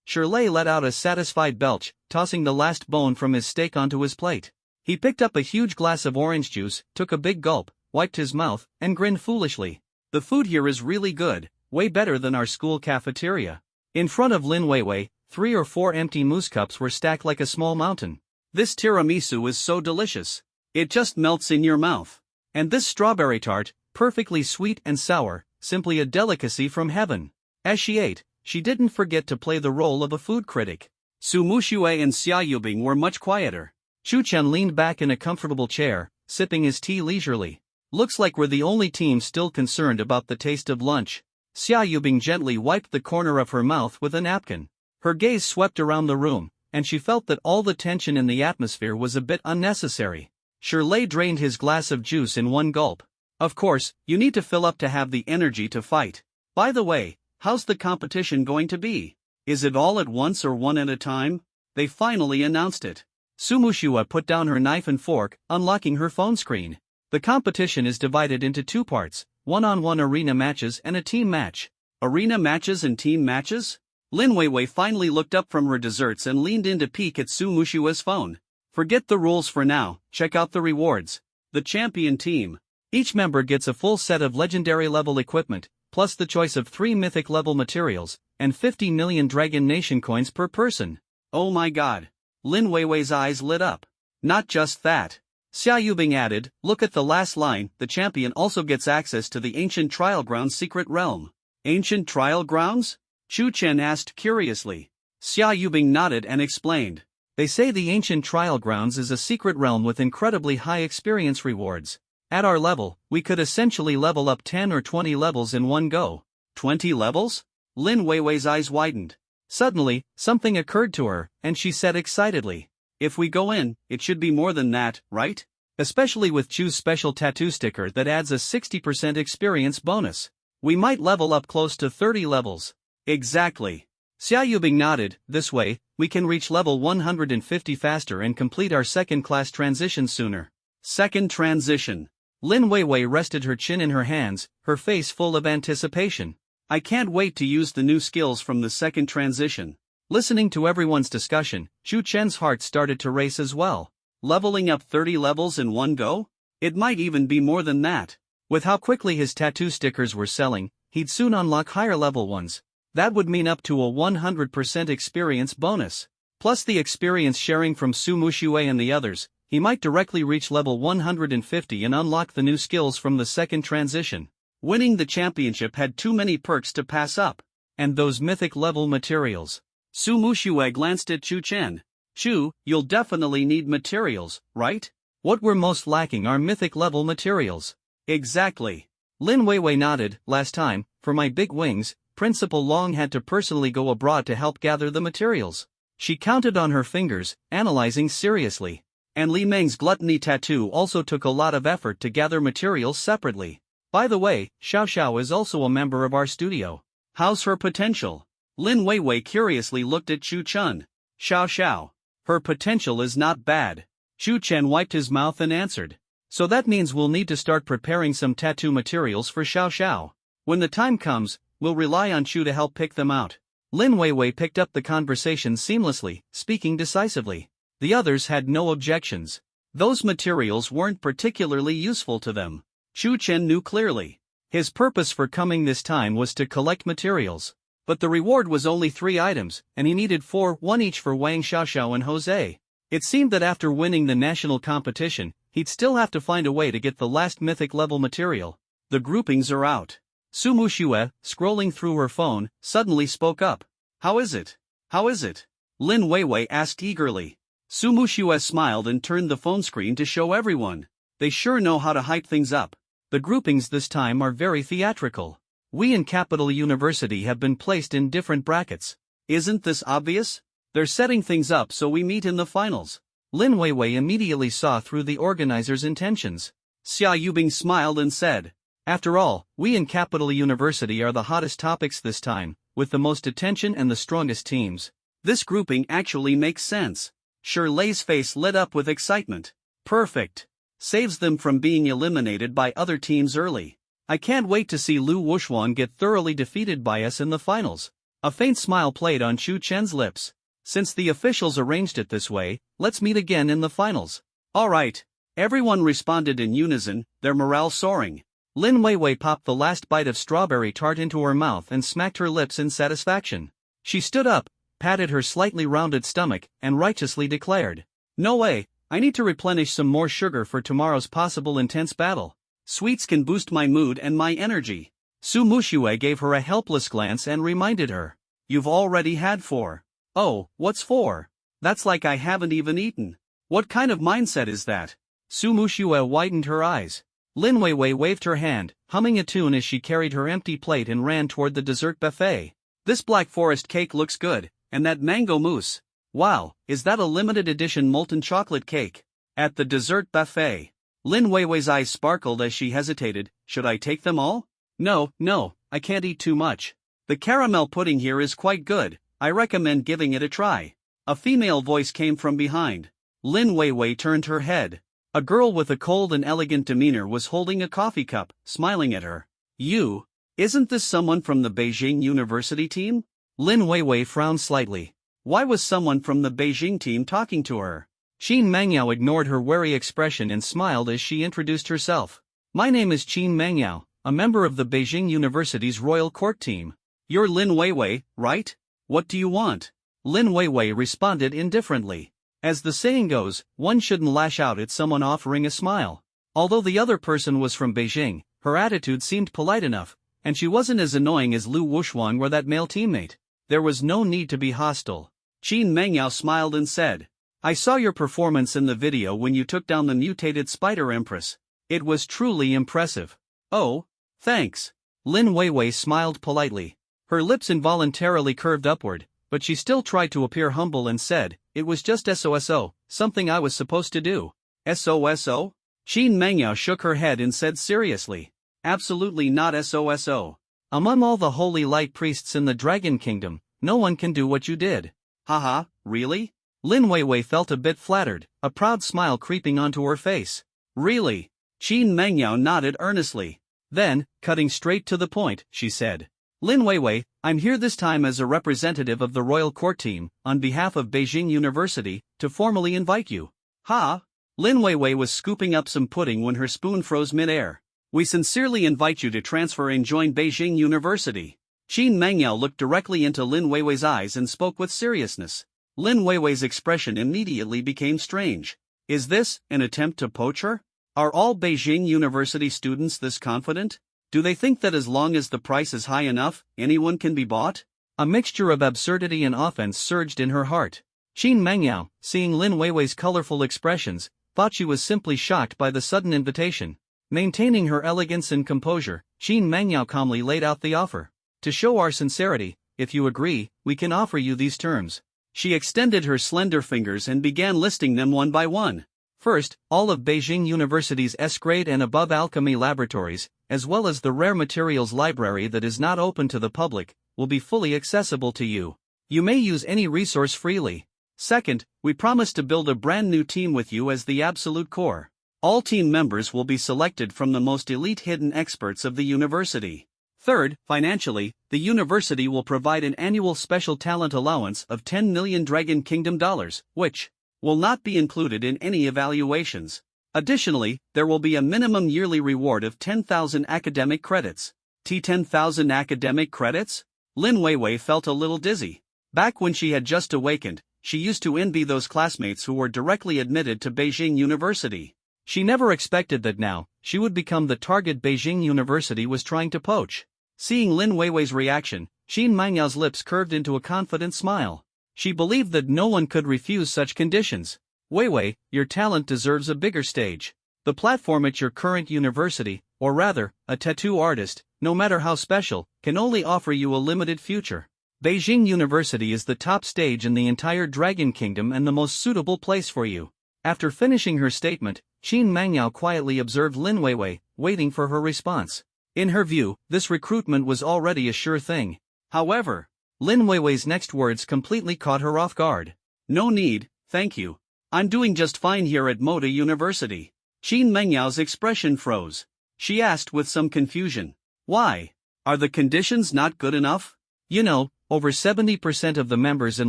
Shirley let out a satisfied belch, tossing the last bone from his steak onto his plate. He picked up a huge glass of orange juice, took a big gulp, wiped his mouth, and grinned foolishly. The food here is really good, way better than our school cafeteria. In front of Lin Weiwei, 3 or 4 empty mousse cups were stacked like a small mountain. This tiramisu is so delicious. It just melts in your mouth. And this strawberry tart, perfectly sweet and sour, simply a delicacy from heaven. As she ate, she didn't forget to play the role of a food critic. Su Muxue and Xia Yubing were much quieter. Chu Chen leaned back in a comfortable chair, sipping his tea leisurely. Looks like we're the only team still concerned about the taste of lunch. Xia Yubing gently wiped the corner of her mouth with a napkin. Her gaze swept around the room, and she felt that all the tension in the atmosphere was a bit unnecessary. Shirley drained his glass of juice in one gulp. Of course, you need to fill up to have the energy to fight. By the way, how's the competition going to be? Is it all at once or one at a time? They finally announced it. Su Muxue put down her knife and fork, unlocking her phone screen. The competition is divided into 2 parts, one-on-one arena matches and a team match. Arena matches and team matches? Lin Weiwei finally looked up from her desserts and leaned in to peek at Su Muxue's phone. Forget the rules for now, check out the rewards. The champion team. Each member gets a full set of legendary level equipment, plus the choice of 3 mythic level materials, and 50 million Dragon Nation coins per person. Oh my god. Lin Weiwei's eyes lit up. Not just that. Xia Yubing added, look at the last line, the champion also gets access to the Ancient Trial Grounds secret realm. Ancient Trial Grounds? Chu Chen asked curiously. Xia Yubing nodded and explained. They say the Ancient Trial Grounds is a secret realm with incredibly high experience rewards. At our level, we could essentially level up 10 or 20 levels in one go. 20 levels? Lin Weiwei's eyes widened. Suddenly, something occurred to her, and she said excitedly, if we go in, it should be more than that, right? Especially with Chu's special tattoo sticker that adds a 60% experience bonus. We might level up close to 30 levels. Exactly. Xia Yubing nodded. This way, we can reach level 150 faster and complete our second-class transition sooner. Second transition. Lin Weiwei rested her chin in her hands, her face full of anticipation. I can't wait to use the new skills from the second transition. Listening to everyone's discussion, Chu Chen's heart started to race as well. Leveling up 30 levels in one go? It might even be more than that. With how quickly his tattoo stickers were selling, he'd soon unlock higher level ones. That would mean up to a 100% experience bonus. Plus the experience sharing from Su Muxue and the others, he might directly reach level 150 and unlock the new skills from the second transition. Winning the championship had too many perks to pass up. And those mythic level materials. Su Muxue glanced at Chu Chen. Chu, you'll definitely need materials, right? What we're most lacking are mythic level materials. Exactly. Lin Weiwei nodded. Last time, for my big wings, Principal Long had to personally go abroad to help gather the materials. She counted on her fingers, analyzing seriously. And Li Meng's gluttony tattoo also took a lot of effort to gather materials separately. By the way, Xiao Xiao is also a member of our studio. How's her potential? Lin Weiwei curiously looked at Chu Chen. Xiao Xiao. Her potential is not bad. Chu Chen wiped his mouth and answered. So that means we'll need to start preparing some tattoo materials for Xiao Xiao. When the time comes, we'll rely on Chu to help pick them out. Lin Weiwei picked up the conversation seamlessly, speaking decisively. The others had no objections. Those materials weren't particularly useful to them. Chu Chen knew clearly. His purpose for coming this time was to collect materials. But the reward was only 3 items, and he needed 4, 1 each for Wang Xiaoxiao and Jose. It seemed that after winning the national competition, he'd still have to find a way to get the last mythic level material. The groupings are out. Su Muxue, scrolling through her phone, suddenly spoke up. How is it? How is it? Lin Weiwei asked eagerly. Su Muxue smiled and turned the phone screen to show everyone. They sure know how to hype things up. The groupings this time are very theatrical. We in Capital University have been placed in different brackets. Isn't this obvious? They're setting things up so we meet in the finals. Lin Weiwei immediately saw through the organizers' intentions. Xia Yubing smiled and said, After all, we in Capital University are the hottest topics this time, with the most attention and the strongest teams. This grouping actually makes sense. Shirley's face lit up with excitement. Perfect. Saves them from being eliminated by other teams early. I can't wait to see Lu Wuxuan get thoroughly defeated by us in the finals. A faint smile played on Chu Chen's lips. Since the officials arranged it this way, let's meet again in the finals. Alright. Everyone responded in unison, their morale soaring. Lin Weiwei popped the last bite of strawberry tart into her mouth and smacked her lips in satisfaction. She stood up, patted her slightly rounded stomach, and righteously declared, No way, I need to replenish some more sugar for tomorrow's possible intense battle. Sweets can boost my mood and my energy. Su Muxue gave her a helpless glance and reminded her. You've already had 4. Oh, what's 4? That's like I haven't even eaten. What kind of mindset is that? Su Muxue widened her eyes. Lin Weiwei waved her hand, humming a tune as she carried her empty plate and ran toward the dessert buffet. This Black Forest cake looks good, and that mango mousse. Wow, is that a limited edition molten chocolate cake? At the dessert buffet, Lin Weiwei's eyes sparkled as she hesitated. Should I take them all? No, I can't eat too much. The caramel pudding here is quite good, I recommend giving it a try. A female voice came from behind. Lin Weiwei turned her head. A girl with a cold and elegant demeanor was holding a coffee cup, smiling at her. You? Isn't this someone from the Beijing University team? Lin Weiwei frowned slightly. Why was someone from the Beijing team talking to her? Qin Mangyao ignored her wary expression and smiled as she introduced herself. My name is Qin Mangyao, a member of the Beijing University's Royal Court team. You're Lin Weiwei, right? What do you want? Lin Weiwei responded indifferently. As the saying goes, one shouldn't lash out at someone offering a smile. Although the other person was from Beijing, her attitude seemed polite enough, and she wasn't as annoying as Lu Wuxuan or that male teammate. There was no need to be hostile. Qin Mangyao smiled and said, I saw your performance in the video when you took down the mutated Spider Empress. It was truly impressive. Oh, thanks. Lin Weiwei smiled politely. Her lips involuntarily curved upward, but she still tried to appear humble and said, It was just SOSO, something I was supposed to do. SOSO? Qin Mangyao shook her head and said seriously, Absolutely not SOSO. Among all the holy light priests in the Dragon Kingdom, no one can do what you did. Haha, really? Lin Weiwei felt a bit flattered, a proud smile creeping onto her face. Really? Qin Mangyao nodded earnestly. Then, cutting straight to the point, she said, Lin Weiwei, I'm here this time as a representative of the Royal Court team, on behalf of Beijing University, to formally invite you. Ha! Lin Weiwei was scooping up some pudding when her spoon froze mid-air. We sincerely invite you to transfer and join Beijing University. Qin Mangyao looked directly into Lin Weiwei's eyes and spoke with seriousness. Lin Weiwei's expression immediately became strange. Is this an attempt to poach her? Are all Beijing University students this confident? Do they think that as long as the price is high enough, anyone can be bought? A mixture of absurdity and offense surged in her heart. Qin Mangyao, seeing Lin Weiwei's colorful expressions, thought she was simply shocked by the sudden invitation. Maintaining her elegance and composure, Qin Mangyao calmly laid out the offer. To show our sincerity, if you agree, we can offer you these terms. She extended her slender fingers and began listing them one by one. First, all of Beijing University's S-grade and above alchemy laboratories, as well as the rare materials library that is not open to the public, will be fully accessible to you. You may use any resource freely. Second, we promise to build a brand new team with you as the absolute core. All team members will be selected from the most elite hidden experts of the university. Third, financially, the university will provide an annual special talent allowance of 10 million Dragon Kingdom dollars, which will not be included in any evaluations. Additionally, there will be a minimum yearly reward of 10,000 academic credits. 10,000 academic credits? Lin Weiwei felt a little dizzy. Back when she had just awakened, she used to envy those classmates who were directly admitted to Beijing University. She never expected that now, she would become the target Beijing University was trying to poach. Seeing Lin Weiwei's reaction, Qin Mangyao's lips curved into a confident smile. She believed that no one could refuse such conditions. Wei Wei, your talent deserves a bigger stage. The platform at your current university, or rather, a tattoo artist, no matter how special, can only offer you a limited future. Beijing University is the top stage in the entire Dragon Kingdom and the most suitable place for you. After finishing her statement, Qin Mangyao quietly observed Lin Weiwei, waiting for her response. In her view, this recruitment was already a sure thing. However, Lin Weiwei's next words completely caught her off guard. No need, thank you. I'm doing just fine here at Moda University. Qin Mengyao's expression froze. She asked with some confusion. Why? Are the conditions not good enough? You know, over 70% of the members in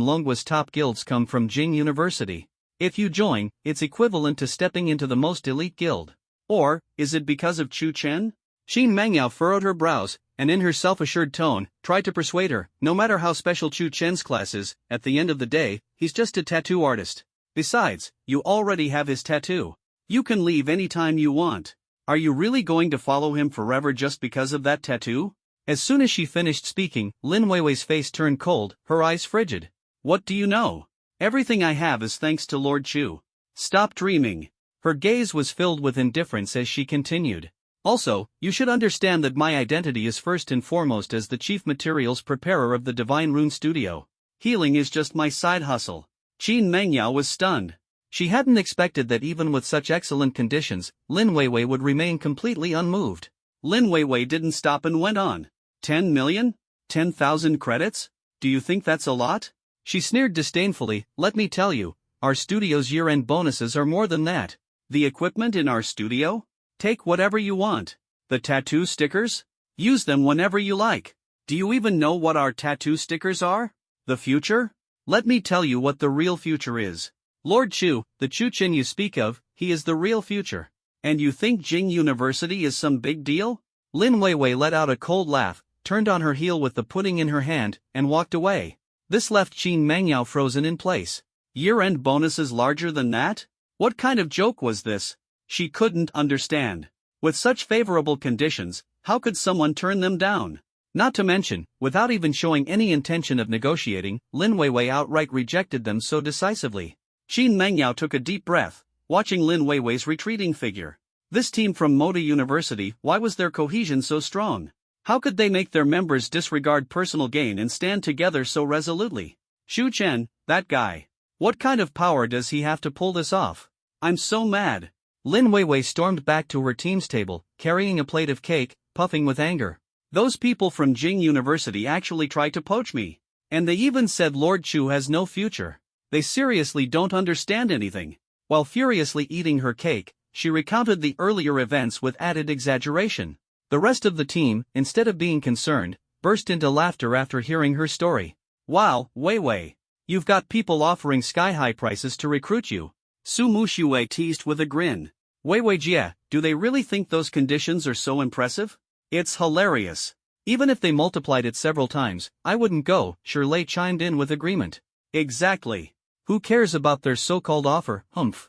Longgua's top guilds come from Jing University. If you join, it's equivalent to stepping into the most elite guild. Or, is it because of Chu Chen? Qin Mengyao furrowed her brows, and in her self-assured tone, tried to persuade her, no matter how special Chu Chen's class is, at the end of the day, he's just a tattoo artist. Besides, you already have his tattoo. You can leave anytime you want. Are you really going to follow him forever just because of that tattoo? As soon as she finished speaking, Lin Weiwei's face turned cold, her eyes frigid. What do you know? Everything I have is thanks to Lord Chu. Stop dreaming. Her gaze was filled with indifference as she continued. Also, you should understand that my identity is first and foremost as the chief materials preparer of the Divine Rune Studio. Healing is just my side hustle. Qin Mengyao was stunned. She hadn't expected that even with such excellent conditions, Lin Weiwei would remain completely unmoved. Lin Weiwei didn't stop and went on. 10 million? 10,000 credits? Do you think that's a lot? She sneered disdainfully. Let me tell you, our studio's year-end bonuses are more than that. The equipment in our studio? Take whatever you want. The tattoo stickers? Use them whenever you like. Do you even know what our tattoo stickers are? The future? Let me tell you what the real future is. Lord Chu, the Chu Chen you speak of, he is the real future. And you think Jing University is some big deal? Lin Weiwei let out a cold laugh, turned on her heel with the pudding in her hand, and walked away. This left Qin Mengyao frozen in place. Year-end bonuses larger than that? What kind of joke was this? She couldn't understand. With such favorable conditions, how could someone turn them down? Not to mention, without even showing any intention of negotiating, Lin Weiwei outright rejected them so decisively. Qin Mengyao took a deep breath, watching Lin Weiwei's retreating figure. This team from Moda University, why was their cohesion so strong? How could they make their members disregard personal gain and stand together so resolutely? Xu Chen, that guy. What kind of power does he have to pull this off? I'm so mad. Lin Weiwei stormed back to her team's table, carrying a plate of cake, puffing with anger. Those people from Jing University actually tried to poach me. And they even said Lord Chu has no future. They seriously don't understand anything. While furiously eating her cake, she recounted the earlier events with added exaggeration. The rest of the team, instead of being concerned, burst into laughter after hearing her story. Wow, Weiwei. You've got people offering sky-high prices to recruit you. Su Muxue teased with a grin. Weiwei Jie, do they really think those conditions are so impressive? It's hilarious. Even if they multiplied it several times, I wouldn't go, Shirley chimed in with agreement. Exactly. Who cares about their so-called offer? Humph.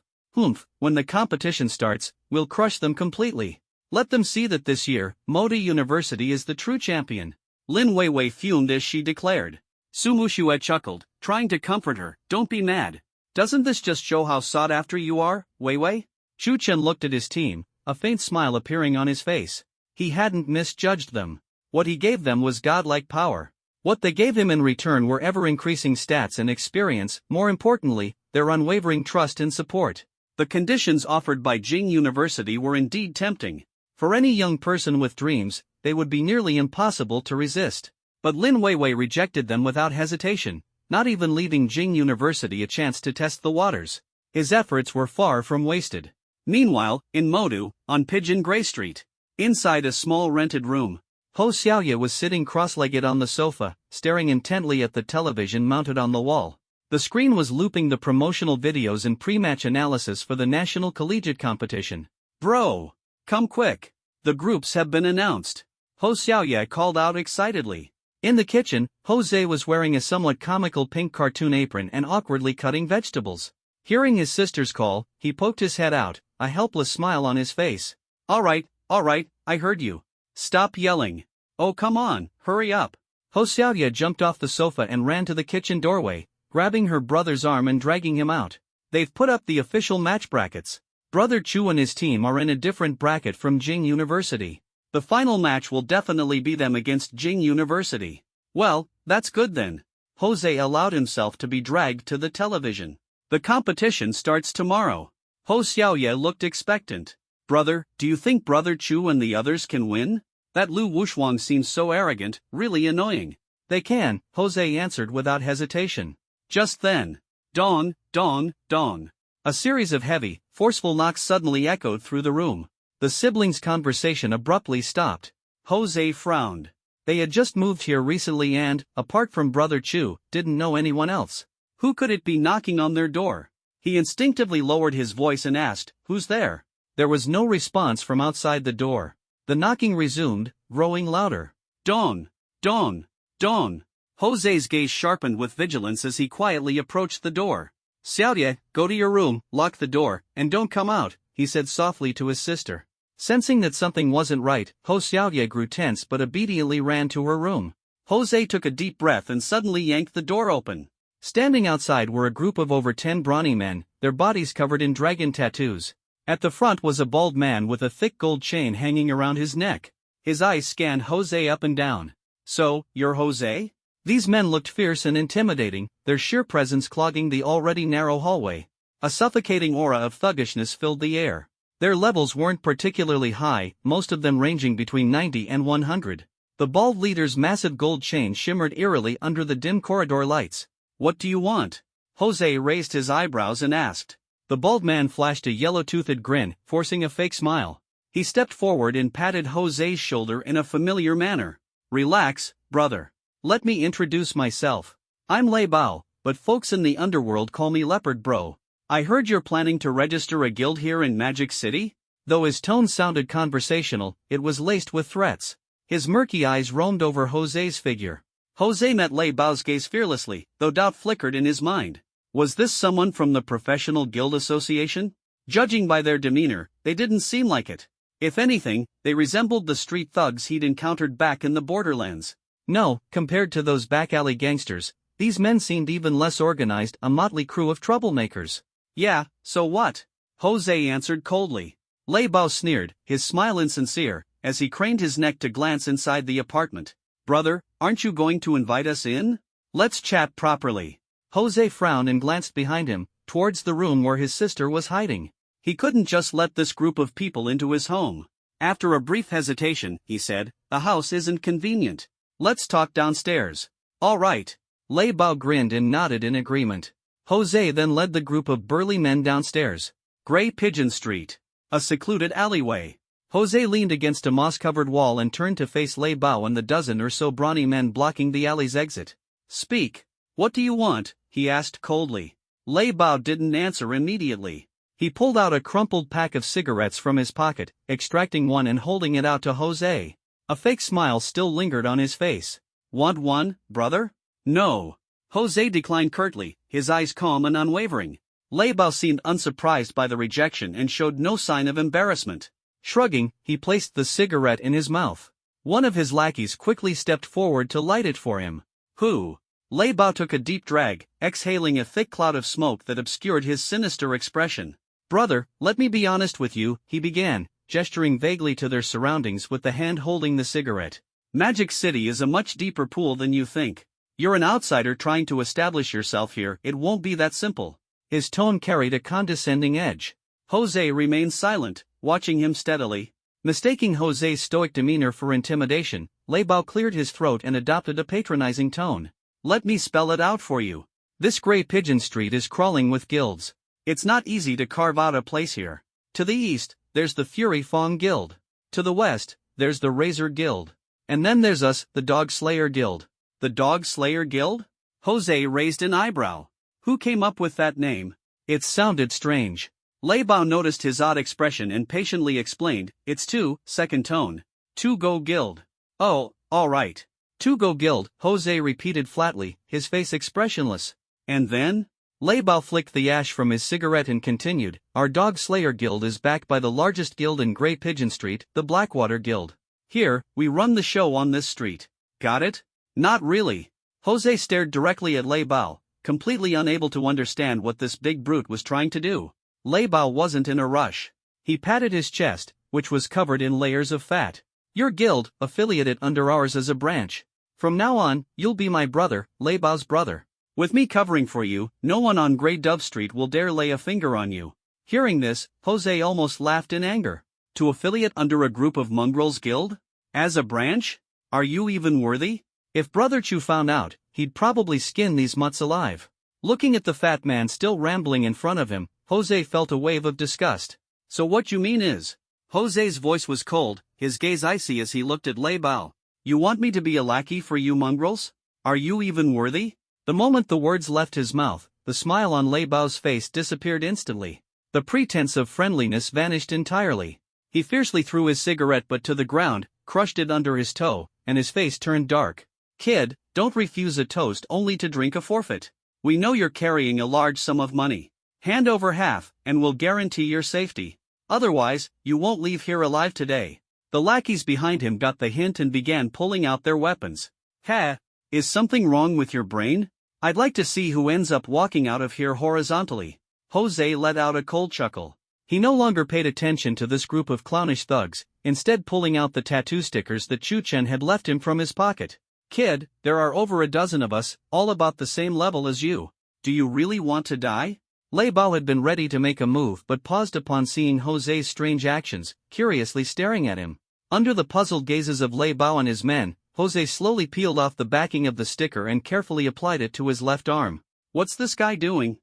When the competition starts, we'll crush them completely. Let them see that this year, Moda University is the true champion. Lin Weiwei fumed as she declared. Su Muxue chuckled, trying to comfort her. Don't be mad. Doesn't this just show how sought after you are, Weiwei? Chu Chen looked at his team, a faint smile appearing on his face. He hadn't misjudged them. What he gave them was godlike power. What they gave him in return were ever-increasing stats and experience, more importantly, their unwavering trust and support. The conditions offered by Jing University were indeed tempting. For any young person with dreams, they would be nearly impossible to resist. But Lin Weiwei rejected them without hesitation, not even leaving Jing University a chance to test the waters. His efforts were far from wasted. Meanwhile, in Modu, on Pigeon Gray Street, inside a small rented room, Ho Xiaoye was sitting cross-legged on the sofa, staring intently at the television mounted on the wall. The screen was looping the promotional videos and pre-match analysis for the national collegiate competition. Bro! Come quick! The groups have been announced. Ho Xiaoye called out excitedly. In the kitchen, Jose was wearing a somewhat comical pink cartoon apron and awkwardly cutting vegetables. Hearing his sister's call, he poked his head out, a helpless smile on his face. All right, I heard you. Stop yelling. Oh come on, hurry up. Ho Xiaoye jumped off the sofa and ran to the kitchen doorway, grabbing her brother's arm and dragging him out. They've put up the official match brackets. Brother Chu and his team are in a different bracket from Jing University. The final match will definitely be them against Jing University. Well, that's good then. Jose allowed himself to be dragged to the television. The competition starts tomorrow. Ho Xiaoye looked expectant. Brother, do you think Brother Chu and the others can win? That Lu Wushuang seems so arrogant, really annoying. They can, Jose answered without hesitation. Just then, dong, dong, dong. A series of heavy, forceful knocks suddenly echoed through the room. The siblings' conversation abruptly stopped. Jose frowned. They had just moved here recently and, apart from Brother Chu, didn't know anyone else. Who could it be knocking on their door? He instinctively lowered his voice and asked, "Who's there?" There was no response from outside the door. The knocking resumed, growing louder. Dong, dong, dong. Jose's gaze sharpened with vigilance as he quietly approached the door. "Xiaoye, go to your room, lock the door, and don't come out," he said softly to his sister. Sensing that something wasn't right, Ho Xiaoye grew tense but obediently ran to her room. Jose took a deep breath and suddenly yanked the door open. Standing outside were a group of over 10 brawny men, their bodies covered in dragon tattoos. At the front was a bald man with a thick gold chain hanging around his neck. His eyes scanned Jose up and down. "So, you're Jose?" These men looked fierce and intimidating, their sheer presence clogging the already narrow hallway. A suffocating aura of thuggishness filled the air. Their levels weren't particularly high, most of them ranging between 90 and 100. The bald leader's massive gold chain shimmered eerily under the dim corridor lights. "What do you want?" Jose raised his eyebrows and asked. The bald man flashed a yellow-toothed grin, forcing a fake smile. He stepped forward and patted Jose's shoulder in a familiar manner. "Relax, brother. Let me introduce myself. I'm Lei Bao, but folks in the underworld call me Leopard Bro. I heard you're planning to register a guild here in Magic City?" Though his tone sounded conversational, it was laced with threats. His murky eyes roamed over Jose's figure. Jose met Lei Bao's gaze fearlessly, though doubt flickered in his mind. Was this someone from the Professional Guild Association? Judging by their demeanor, they didn't seem like it. If anything, they resembled the street thugs he'd encountered back in the Borderlands. No, compared to those back-alley gangsters, these men seemed even less organized, a motley crew of troublemakers. "Yeah, so what?" Jose answered coldly. Lei Bao sneered, his smile insincere, as he craned his neck to glance inside the apartment. "Brother, aren't you going to invite us in? Let's chat properly." Jose frowned and glanced behind him, towards the room where his sister was hiding. He couldn't just let this group of people into his home. After a brief hesitation, he said, "The house isn't convenient. Let's talk downstairs." "All right." Lei Bao grinned and nodded in agreement. Jose then led the group of burly men downstairs. Grey Pigeon Street. A secluded alleyway. Jose leaned against a moss-covered wall and turned to face Lei Bao and the dozen or so brawny men blocking the alley's exit. "Speak. What do you want?" he asked coldly. Lei Bao didn't answer immediately. He pulled out a crumpled pack of cigarettes from his pocket, extracting one and holding it out to Jose. A fake smile still lingered on his face. "Want one, brother?" "No." Jose declined curtly, his eyes calm and unwavering. Lei Bao seemed unsurprised by the rejection and showed no sign of embarrassment. Shrugging, he placed the cigarette in his mouth. One of his lackeys quickly stepped forward to light it for him. "Who?" Lei Bao took a deep drag, exhaling a thick cloud of smoke that obscured his sinister expression. "Brother, let me be honest with you," he began, gesturing vaguely to their surroundings with the hand holding the cigarette. "Magic City is a much deeper pool than you think. You're an outsider trying to establish yourself here. It won't be that simple." His tone carried a condescending edge. Jose remained silent, watching him steadily. Mistaking Jose's stoic demeanor for intimidation, Lei Bao cleared his throat and adopted a patronizing tone. "Let me spell it out for you. This Grey Pigeon Street is crawling with guilds. It's not easy to carve out a place here. To the east, there's the Fury Fang Guild. To the west, there's the Razor Guild. And then there's us, the Dog Slayer Guild." "The Dog Slayer Guild?" Jose raised an eyebrow. "Who came up with that name?" It sounded strange. Lei Bao noticed his odd expression and patiently explained, "It's second tone. Two Go Guild." "Oh, all right. Two Go Guild," Jose repeated flatly, his face expressionless. "And then?" Lei Bao flicked the ash from his cigarette and continued, "Our Dog Slayer Guild is backed by the largest guild in Grey Pigeon Street, the Blackwater Guild. Here, we run the show on this street. Got it?" "Not really." Jose stared directly at Lei Bao, completely unable to understand what this big brute was trying to do. Lei Bao wasn't in a rush. He patted his chest, which was covered in layers of fat. Your guild, affiliated under ours as a branch. From now on, you'll be my brother, Lei Bao's brother. With me covering for you, no one on Grey Dove Street will dare lay a finger on you. Hearing this, Jose almost laughed in anger. To affiliate under a group of mongrels guild? As a branch? Are you even worthy? If Brother Chu found out, he'd probably skin these mutts alive. Looking at the fat man still rambling in front of him, Jose felt a wave of disgust. So what you mean is? Jose's voice was cold, his gaze icy as he looked at Lei Bao. You want me to be a lackey for you mongrels? Are you even worthy? The moment the words left his mouth, the smile on Lei Bao's face disappeared instantly. The pretense of friendliness vanished entirely. He fiercely threw his cigarette butt to the ground, crushed it under his toe, and his face turned dark. Kid, don't refuse a toast only to drink a forfeit. We know you're carrying a large sum of money. Hand over half, and we'll guarantee your safety. Otherwise, you won't leave here alive today. The lackeys behind him got the hint and began pulling out their weapons. Ha! Is something wrong with your brain? I'd like to see who ends up walking out of here horizontally. Jose let out a cold chuckle. He no longer paid attention to this group of clownish thugs, instead pulling out the tattoo stickers that Chu Chen had left him from his pocket. Kid, there are over a dozen of us, all about the same level as you. Do you really want to die? Lei Bao had been ready to make a move but paused upon seeing Jose's strange actions, curiously staring at him. Under the puzzled gazes of Lei Bao and his men, Jose slowly peeled off the backing of the sticker and carefully applied it to his left arm. What's this guy doing?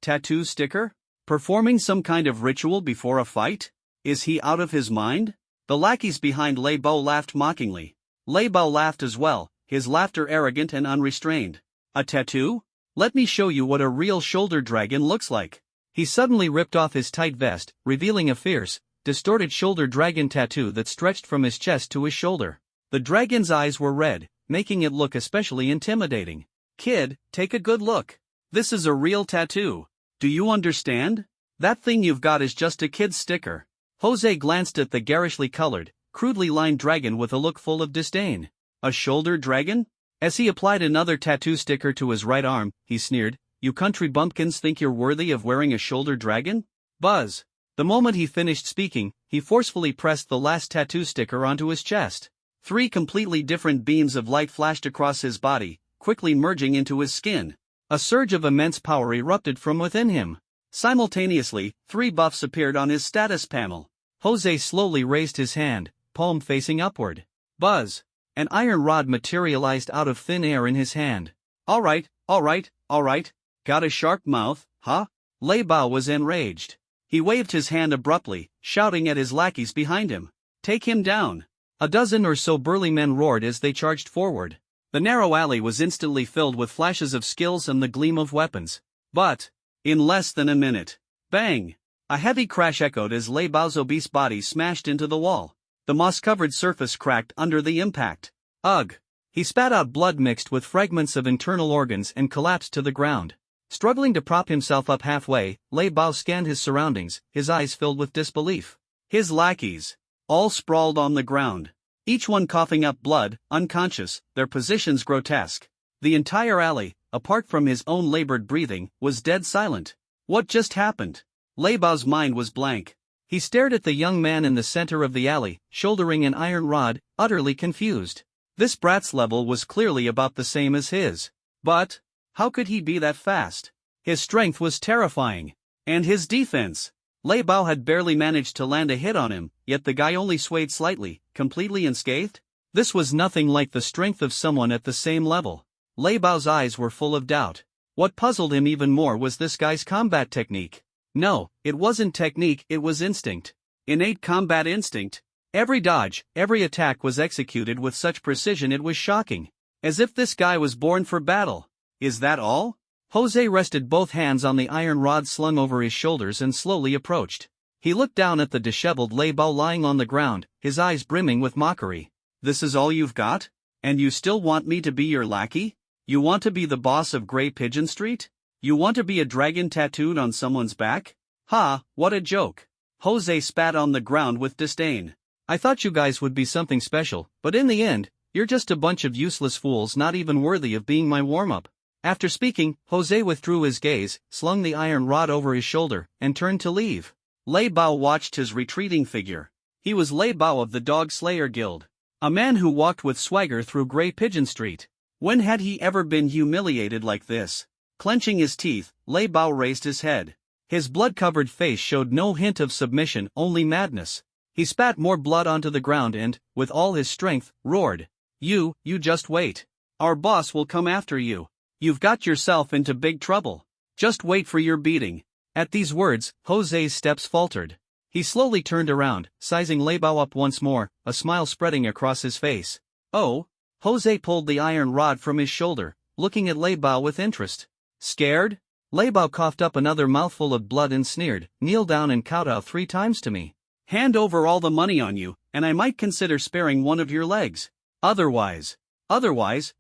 Tattoo sticker? Performing some kind of ritual before a fight? Is he out of his mind? The lackeys behind Lei Bao laughed mockingly. Lei Bao laughed as well, his laughter arrogant and unrestrained. A tattoo? Let me show you what a real shoulder dragon looks like. He suddenly ripped off his tight vest, revealing a fierce, distorted shoulder dragon tattoo that stretched from his chest to his shoulder. The dragon's eyes were red, making it look especially intimidating. Kid, take a good look. This is a real tattoo. Do you understand? That thing you've got is just a kid's sticker. Jose glanced at the garishly colored, crudely lined dragon with a look full of disdain. A shoulder dragon? As he applied another tattoo sticker to his right arm, he sneered, You country bumpkins think you're worthy of wearing a shoulder dragon? Buzz. The moment he finished speaking, he forcefully pressed the last tattoo sticker onto his chest. 3 completely different beams of light flashed across his body, quickly merging into his skin. A surge of immense power erupted from within him. Simultaneously, 3 buffs appeared on his status panel. Jose slowly raised his hand, palm facing upward. Buzz. An iron rod materialized out of thin air in his hand. Alright. Got a sharp mouth, huh? Lei Bao was enraged. He waved his hand abruptly, shouting at his lackeys behind him. Take him down. A dozen or so burly men roared as they charged forward. The narrow alley was instantly filled with flashes of skills and the gleam of weapons. But, in less than a minute, bang! A heavy crash echoed as Lei Bao's obese body smashed into the wall. The moss-covered surface cracked under the impact. Ugh! He spat out blood mixed with fragments of internal organs and collapsed to the ground. Struggling to prop himself up halfway, Lei Bao scanned his surroundings, his eyes filled with disbelief. His lackeys, all sprawled on the ground. Each one coughing up blood, unconscious, their positions grotesque. The entire alley, apart from his own labored breathing, was dead silent. What just happened? Lei Bao's mind was blank. He stared at the young man in the center of the alley, shouldering an iron rod, utterly confused. This brat's level was clearly about the same as his. But, how could he be that fast? His strength was terrifying. And his defense. Lei Bao had barely managed to land a hit on him, yet the guy only swayed slightly, completely unscathed? This was nothing like the strength of someone at the same level. Lei Bao's eyes were full of doubt. What puzzled him even more was this guy's combat technique. No, it wasn't technique, it was instinct. Innate combat instinct. Every dodge, every attack was executed with such precision it was shocking. As if this guy was born for battle. Is that all? Jose rested both hands on the iron rod slung over his shoulders and slowly approached. He looked down at the disheveled Lei Bao lying on the ground, his eyes brimming with mockery. This is all you've got? And you still want me to be your lackey? You want to be the boss of Grey Pigeon Street? You want to be a dragon tattooed on someone's back? Ha, what a joke. Jose spat on the ground with disdain. I thought you guys would be something special, but in the end, you're just a bunch of useless fools not even worthy of being my warm-up. After speaking, Jose withdrew his gaze, slung the iron rod over his shoulder, and turned to leave. Lei Bao watched his retreating figure. He was Lei Bao of the Dog Slayer Guild. A man who walked with swagger through Grey Pigeon Street. When had he ever been humiliated like this? Clenching his teeth, Lei Bao raised his head. His blood-covered face showed no hint of submission, only madness. He spat more blood onto the ground and, with all his strength, roared. You just wait. Our boss will come after you. You've got yourself into big trouble. Just wait for your beating. At these words, Jose's steps faltered. He slowly turned around, sizing Lei Bao up once more, a smile spreading across his face. Oh? Jose pulled the iron rod from his shoulder, looking at Lei Bao with interest. Scared? Lei Bao coughed up another mouthful of blood and sneered, kneel down and kowtow 3 times to me. Hand over all the money on you, and I might consider sparing one of your legs. Otherwise,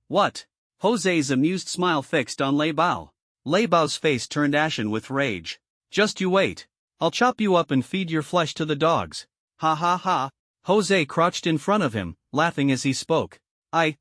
what? Jose's amused smile fixed on Lei Bao. Lei Bao's face turned ashen with rage. Just you wait. I'll chop you up and feed your flesh to the dogs. Ha ha ha. Jose crouched in front of him, laughing as he spoke.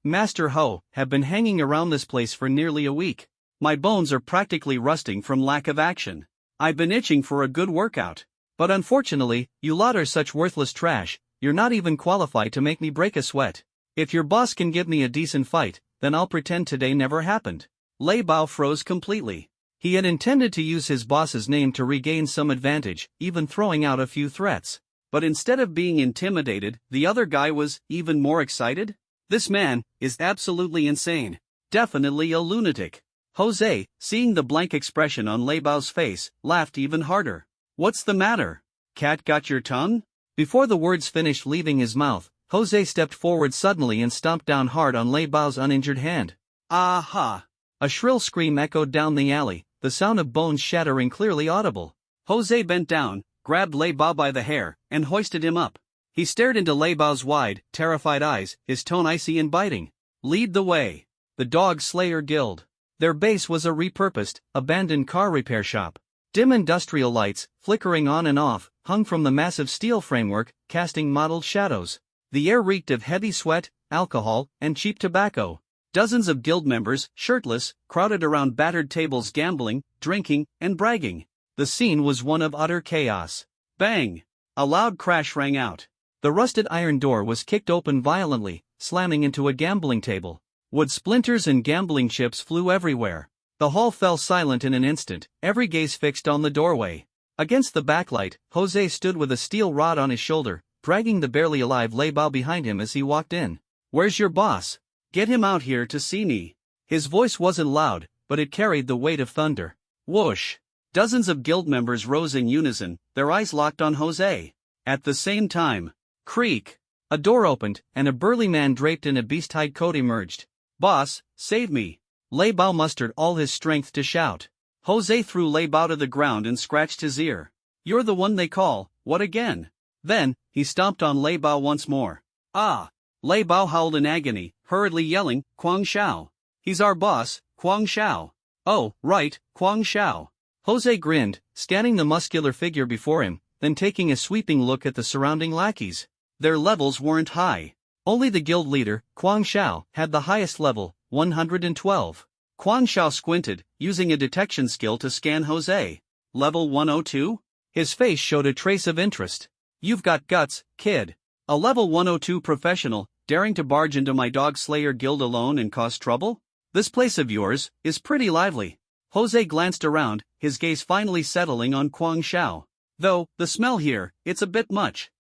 Master Ho, have been hanging around this place for nearly a week. My bones are practically rusting from lack of action. I've been itching for a good workout. But unfortunately, you lot are such worthless trash, you're not even qualified to make me break a sweat. If your boss can give me a decent fight, then I'll pretend today never happened. Lei Bao froze completely. He had intended to use his boss's name to regain some advantage, even throwing out a few threats. But instead of being intimidated, the other guy was even more excited? This man is absolutely insane. Definitely a lunatic. Jose, seeing the blank expression on Lei Bao's face, laughed even harder. What's the matter? Cat got your tongue? Before the words finished leaving his mouth, Jose stepped forward suddenly and stomped down hard on Lei Bao's uninjured hand. Aha! A shrill scream echoed down the alley, the sound of bones shattering clearly audible. Jose bent down, grabbed Lei Bao by the hair, and hoisted him up. He stared into Lei Bao's wide, terrified eyes, his tone icy and biting. Lead the way. The Dog Slayer Guild. Their base was a repurposed, abandoned car repair shop. Dim industrial lights, flickering on and off, hung from the massive steel framework, casting mottled shadows. The air reeked of heavy sweat, alcohol, and cheap tobacco. Dozens of guild members, shirtless, crowded around battered tables gambling, drinking, and bragging. The scene was one of utter chaos. Bang! A loud crash rang out. The rusted iron door was kicked open violently, slamming into a gambling table. Wood splinters and gambling chips flew everywhere. The hall fell silent in an instant, every gaze fixed on the doorway. Against the backlight, Jose stood with a steel rod on his shoulder, dragging the barely alive Lei Bao behind him as he walked in. Where's your boss? Get him out here to see me. His voice wasn't loud, but it carried the weight of thunder. Whoosh! Dozens of guild members rose in unison, their eyes locked on Jose. At the same time, creak! A door opened, and a burly man draped in a beast-hide coat emerged. Boss, save me! Lei Bao mustered all his strength to shout. Jose threw Lei Bao to the ground and scratched his ear. You're the one they call, what again? Then, he stomped on Lei Bao once more. Ah! Lei Bao howled in agony, hurriedly yelling, Kuang Shao. He's our boss, Kuang Shao. Oh, right, Kuang Shao. Jose grinned, scanning the muscular figure before him, then taking a sweeping look at the surrounding lackeys. Their levels weren't high. Only the guild leader, Kuang Shao, had the highest level, 112. Kuang Shao squinted, using a detection skill to scan Jose. Level 102? His face showed a trace of interest. You've got guts, kid. A level 102 professional, daring to barge into my Dog Slayer Guild alone and cause trouble? This place of yours is pretty lively. Jose glanced around, his gaze finally settling on Kuang Shao. Though, the smell here, it's a bit much.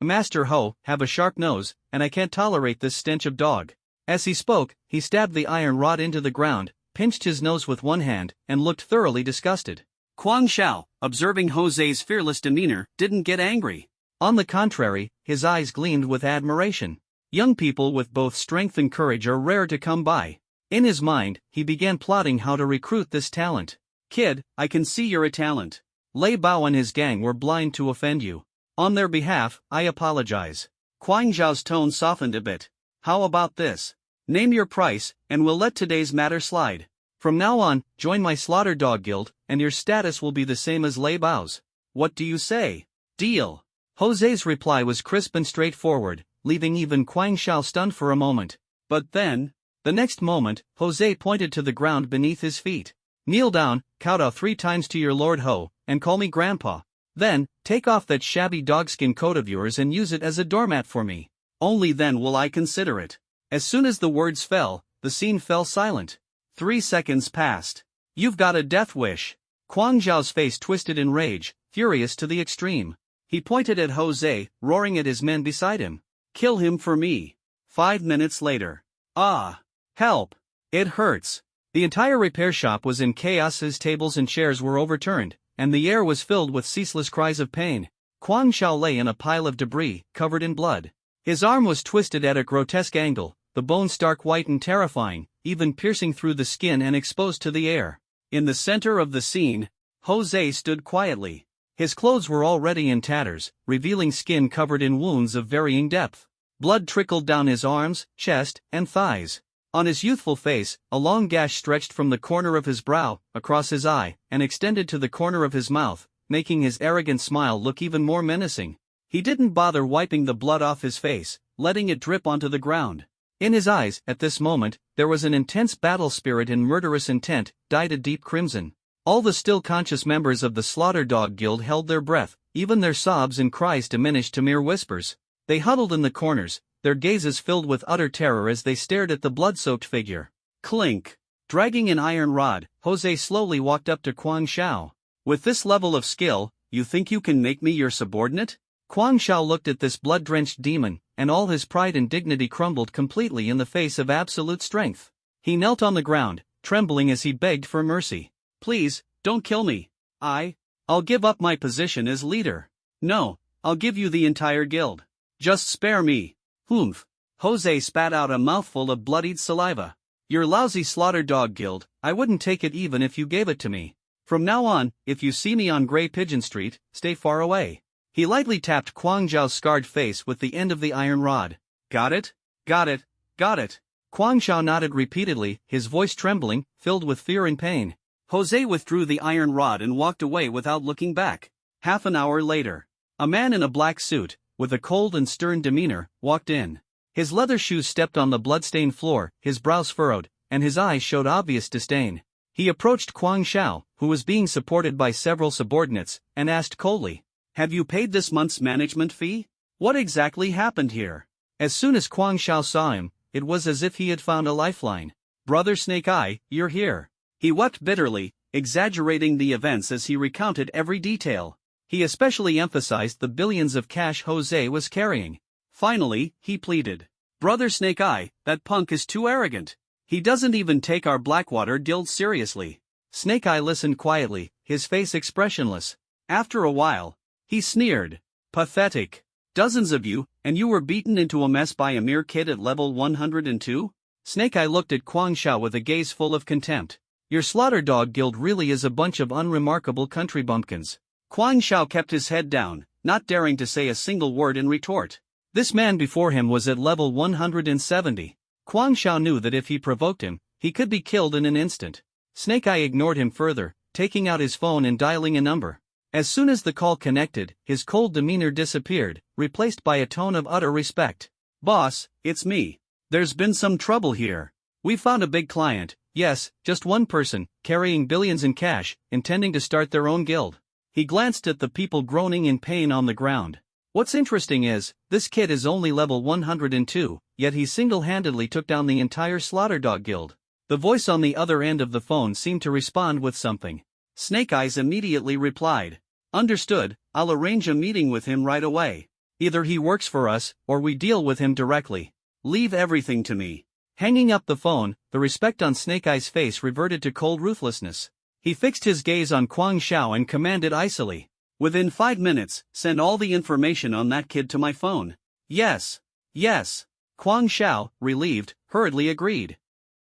Master Ho, have a sharp nose, and I can't tolerate this stench of dog. As he spoke, he stabbed the iron rod into the ground, pinched his nose with one hand, and looked thoroughly disgusted. Kuang Shao, observing Jose's fearless demeanor, didn't get angry. On the contrary, his eyes gleamed with admiration. Young people with both strength and courage are rare to come by. In his mind, he began plotting how to recruit this talent. Kid, I can see you're a talent. Lei Bao and his gang were blind to offend you. On their behalf, I apologize. Kuang Zhao's tone softened a bit. How about this? Name your price, and we'll let today's matter slide. From now on, join my Slaughter Dog Guild, and your status will be the same as Lei Bao's. What do you say? Deal. Jose's reply was crisp and straightforward, leaving even Kuang Shao stunned for a moment. But then The next moment, Jose pointed to the ground beneath his feet. Kneel down, kowtow 3 times to your Lord Ho, and call me Grandpa. Then, take off that shabby dogskin coat of yours and use it as a doormat for me. Only then will I consider it. As soon as the words fell, the scene fell silent. 3 seconds passed. You've got a death wish. Quang Zhao's face twisted in rage, furious to the extreme. He pointed at Jose, roaring at his men beside him. Kill him for me. 5 minutes later. Ah! Help! It hurts. The entire repair shop was in chaos as tables and chairs were overturned, and the air was filled with ceaseless cries of pain. Quang Zhao lay in a pile of debris, covered in blood. His arm was twisted at a grotesque angle, the bone stark white and terrifying, even piercing through the skin and exposed to the air. In the center of the scene, Jose stood quietly. His clothes were already in tatters, revealing skin covered in wounds of varying depth. Blood trickled down his arms, chest, and thighs. On his youthful face, a long gash stretched from the corner of his brow, across his eye, and extended to the corner of his mouth, making his arrogant smile look even more menacing. He didn't bother wiping the blood off his face, letting it drip onto the ground. In his eyes, at this moment, there was an intense battle spirit and murderous intent, dyed a deep crimson. All the still conscious members of the Slaughter Dog Guild held their breath, even their sobs and cries diminished to mere whispers. They huddled in the corners, their gazes filled with utter terror as they stared at the blood-soaked figure. Clink! Dragging an iron rod, Jose slowly walked up to Quang Zhao. With this level of skill, you think you can make me your subordinate? Quang Zhao looked at this blood-drenched demon, and all his pride and dignity crumbled completely in the face of absolute strength. He knelt on the ground, trembling as he begged for mercy. Please, don't kill me. I'll give up my position as leader. No, I'll give you the entire guild. Just spare me. Humph. Jose spat out a mouthful of bloodied saliva. Your lousy Slaughter Dog Guild, I wouldn't take it even if you gave it to me. From now on, if you see me on Grey Pigeon Street, stay far away. He lightly tapped Quang Zhao's scarred face with the end of the iron rod. Got it? Got it, got it. Quang Zhao nodded repeatedly, his voice trembling, filled with fear and pain. Jose withdrew the iron rod and walked away without looking back. Half an hour later, a man in a black suit, with a cold and stern demeanor, walked in. His leather shoes stepped on the blood-stained floor, his brows furrowed, and his eyes showed obvious disdain. He approached Quang Zhao, who was being supported by several subordinates, and asked coldly, "Have you paid this month's management fee? What exactly happened here?" As soon as Quang Zhao saw him, it was as if he had found a lifeline. "Brother Snake Eye, you're here." He wept bitterly, exaggerating the events as he recounted every detail. He especially emphasized the billions of cash Jose was carrying. Finally, he pleaded. "Brother Snake Eye, that punk is too arrogant. He doesn't even take our Blackwater Guild seriously." Snake Eye listened quietly, his face expressionless. After a while, he sneered. "Pathetic. Dozens of you, and you were beaten into a mess by a mere kid at level 102? Snake Eye looked at Quang Zhao with a gaze full of contempt. "Your Slaughter Dog Guild really is a bunch of unremarkable country bumpkins." Quang Zhao kept his head down, not daring to say a single word in retort. This man before him was at level 170. Quang Zhao knew that if he provoked him, he could be killed in an instant. Snake Eye ignored him further, taking out his phone and dialing a number. As soon as the call connected, his cold demeanor disappeared, replaced by a tone of utter respect. "Boss, it's me. There's been some trouble here. We found a big client, yes, just one person, carrying billions in cash, intending to start their own guild." He glanced at the people groaning in pain on the ground. "What's interesting is, this kid is only level 102, yet he single-handedly took down the entire Slaughter Dog Guild." The voice on the other end of the phone seemed to respond with something. Snake Eyes immediately replied. "Understood, I'll arrange a meeting with him right away. Either he works for us, or we deal with him directly. Leave everything to me." Hanging up the phone, the respect on Snake Eye's face reverted to cold ruthlessness. He fixed his gaze on Quang Zhao and commanded icily. "Within 5 minutes, send all the information on that kid to my phone." "Yes. Yes." Quang Zhao, relieved, hurriedly agreed.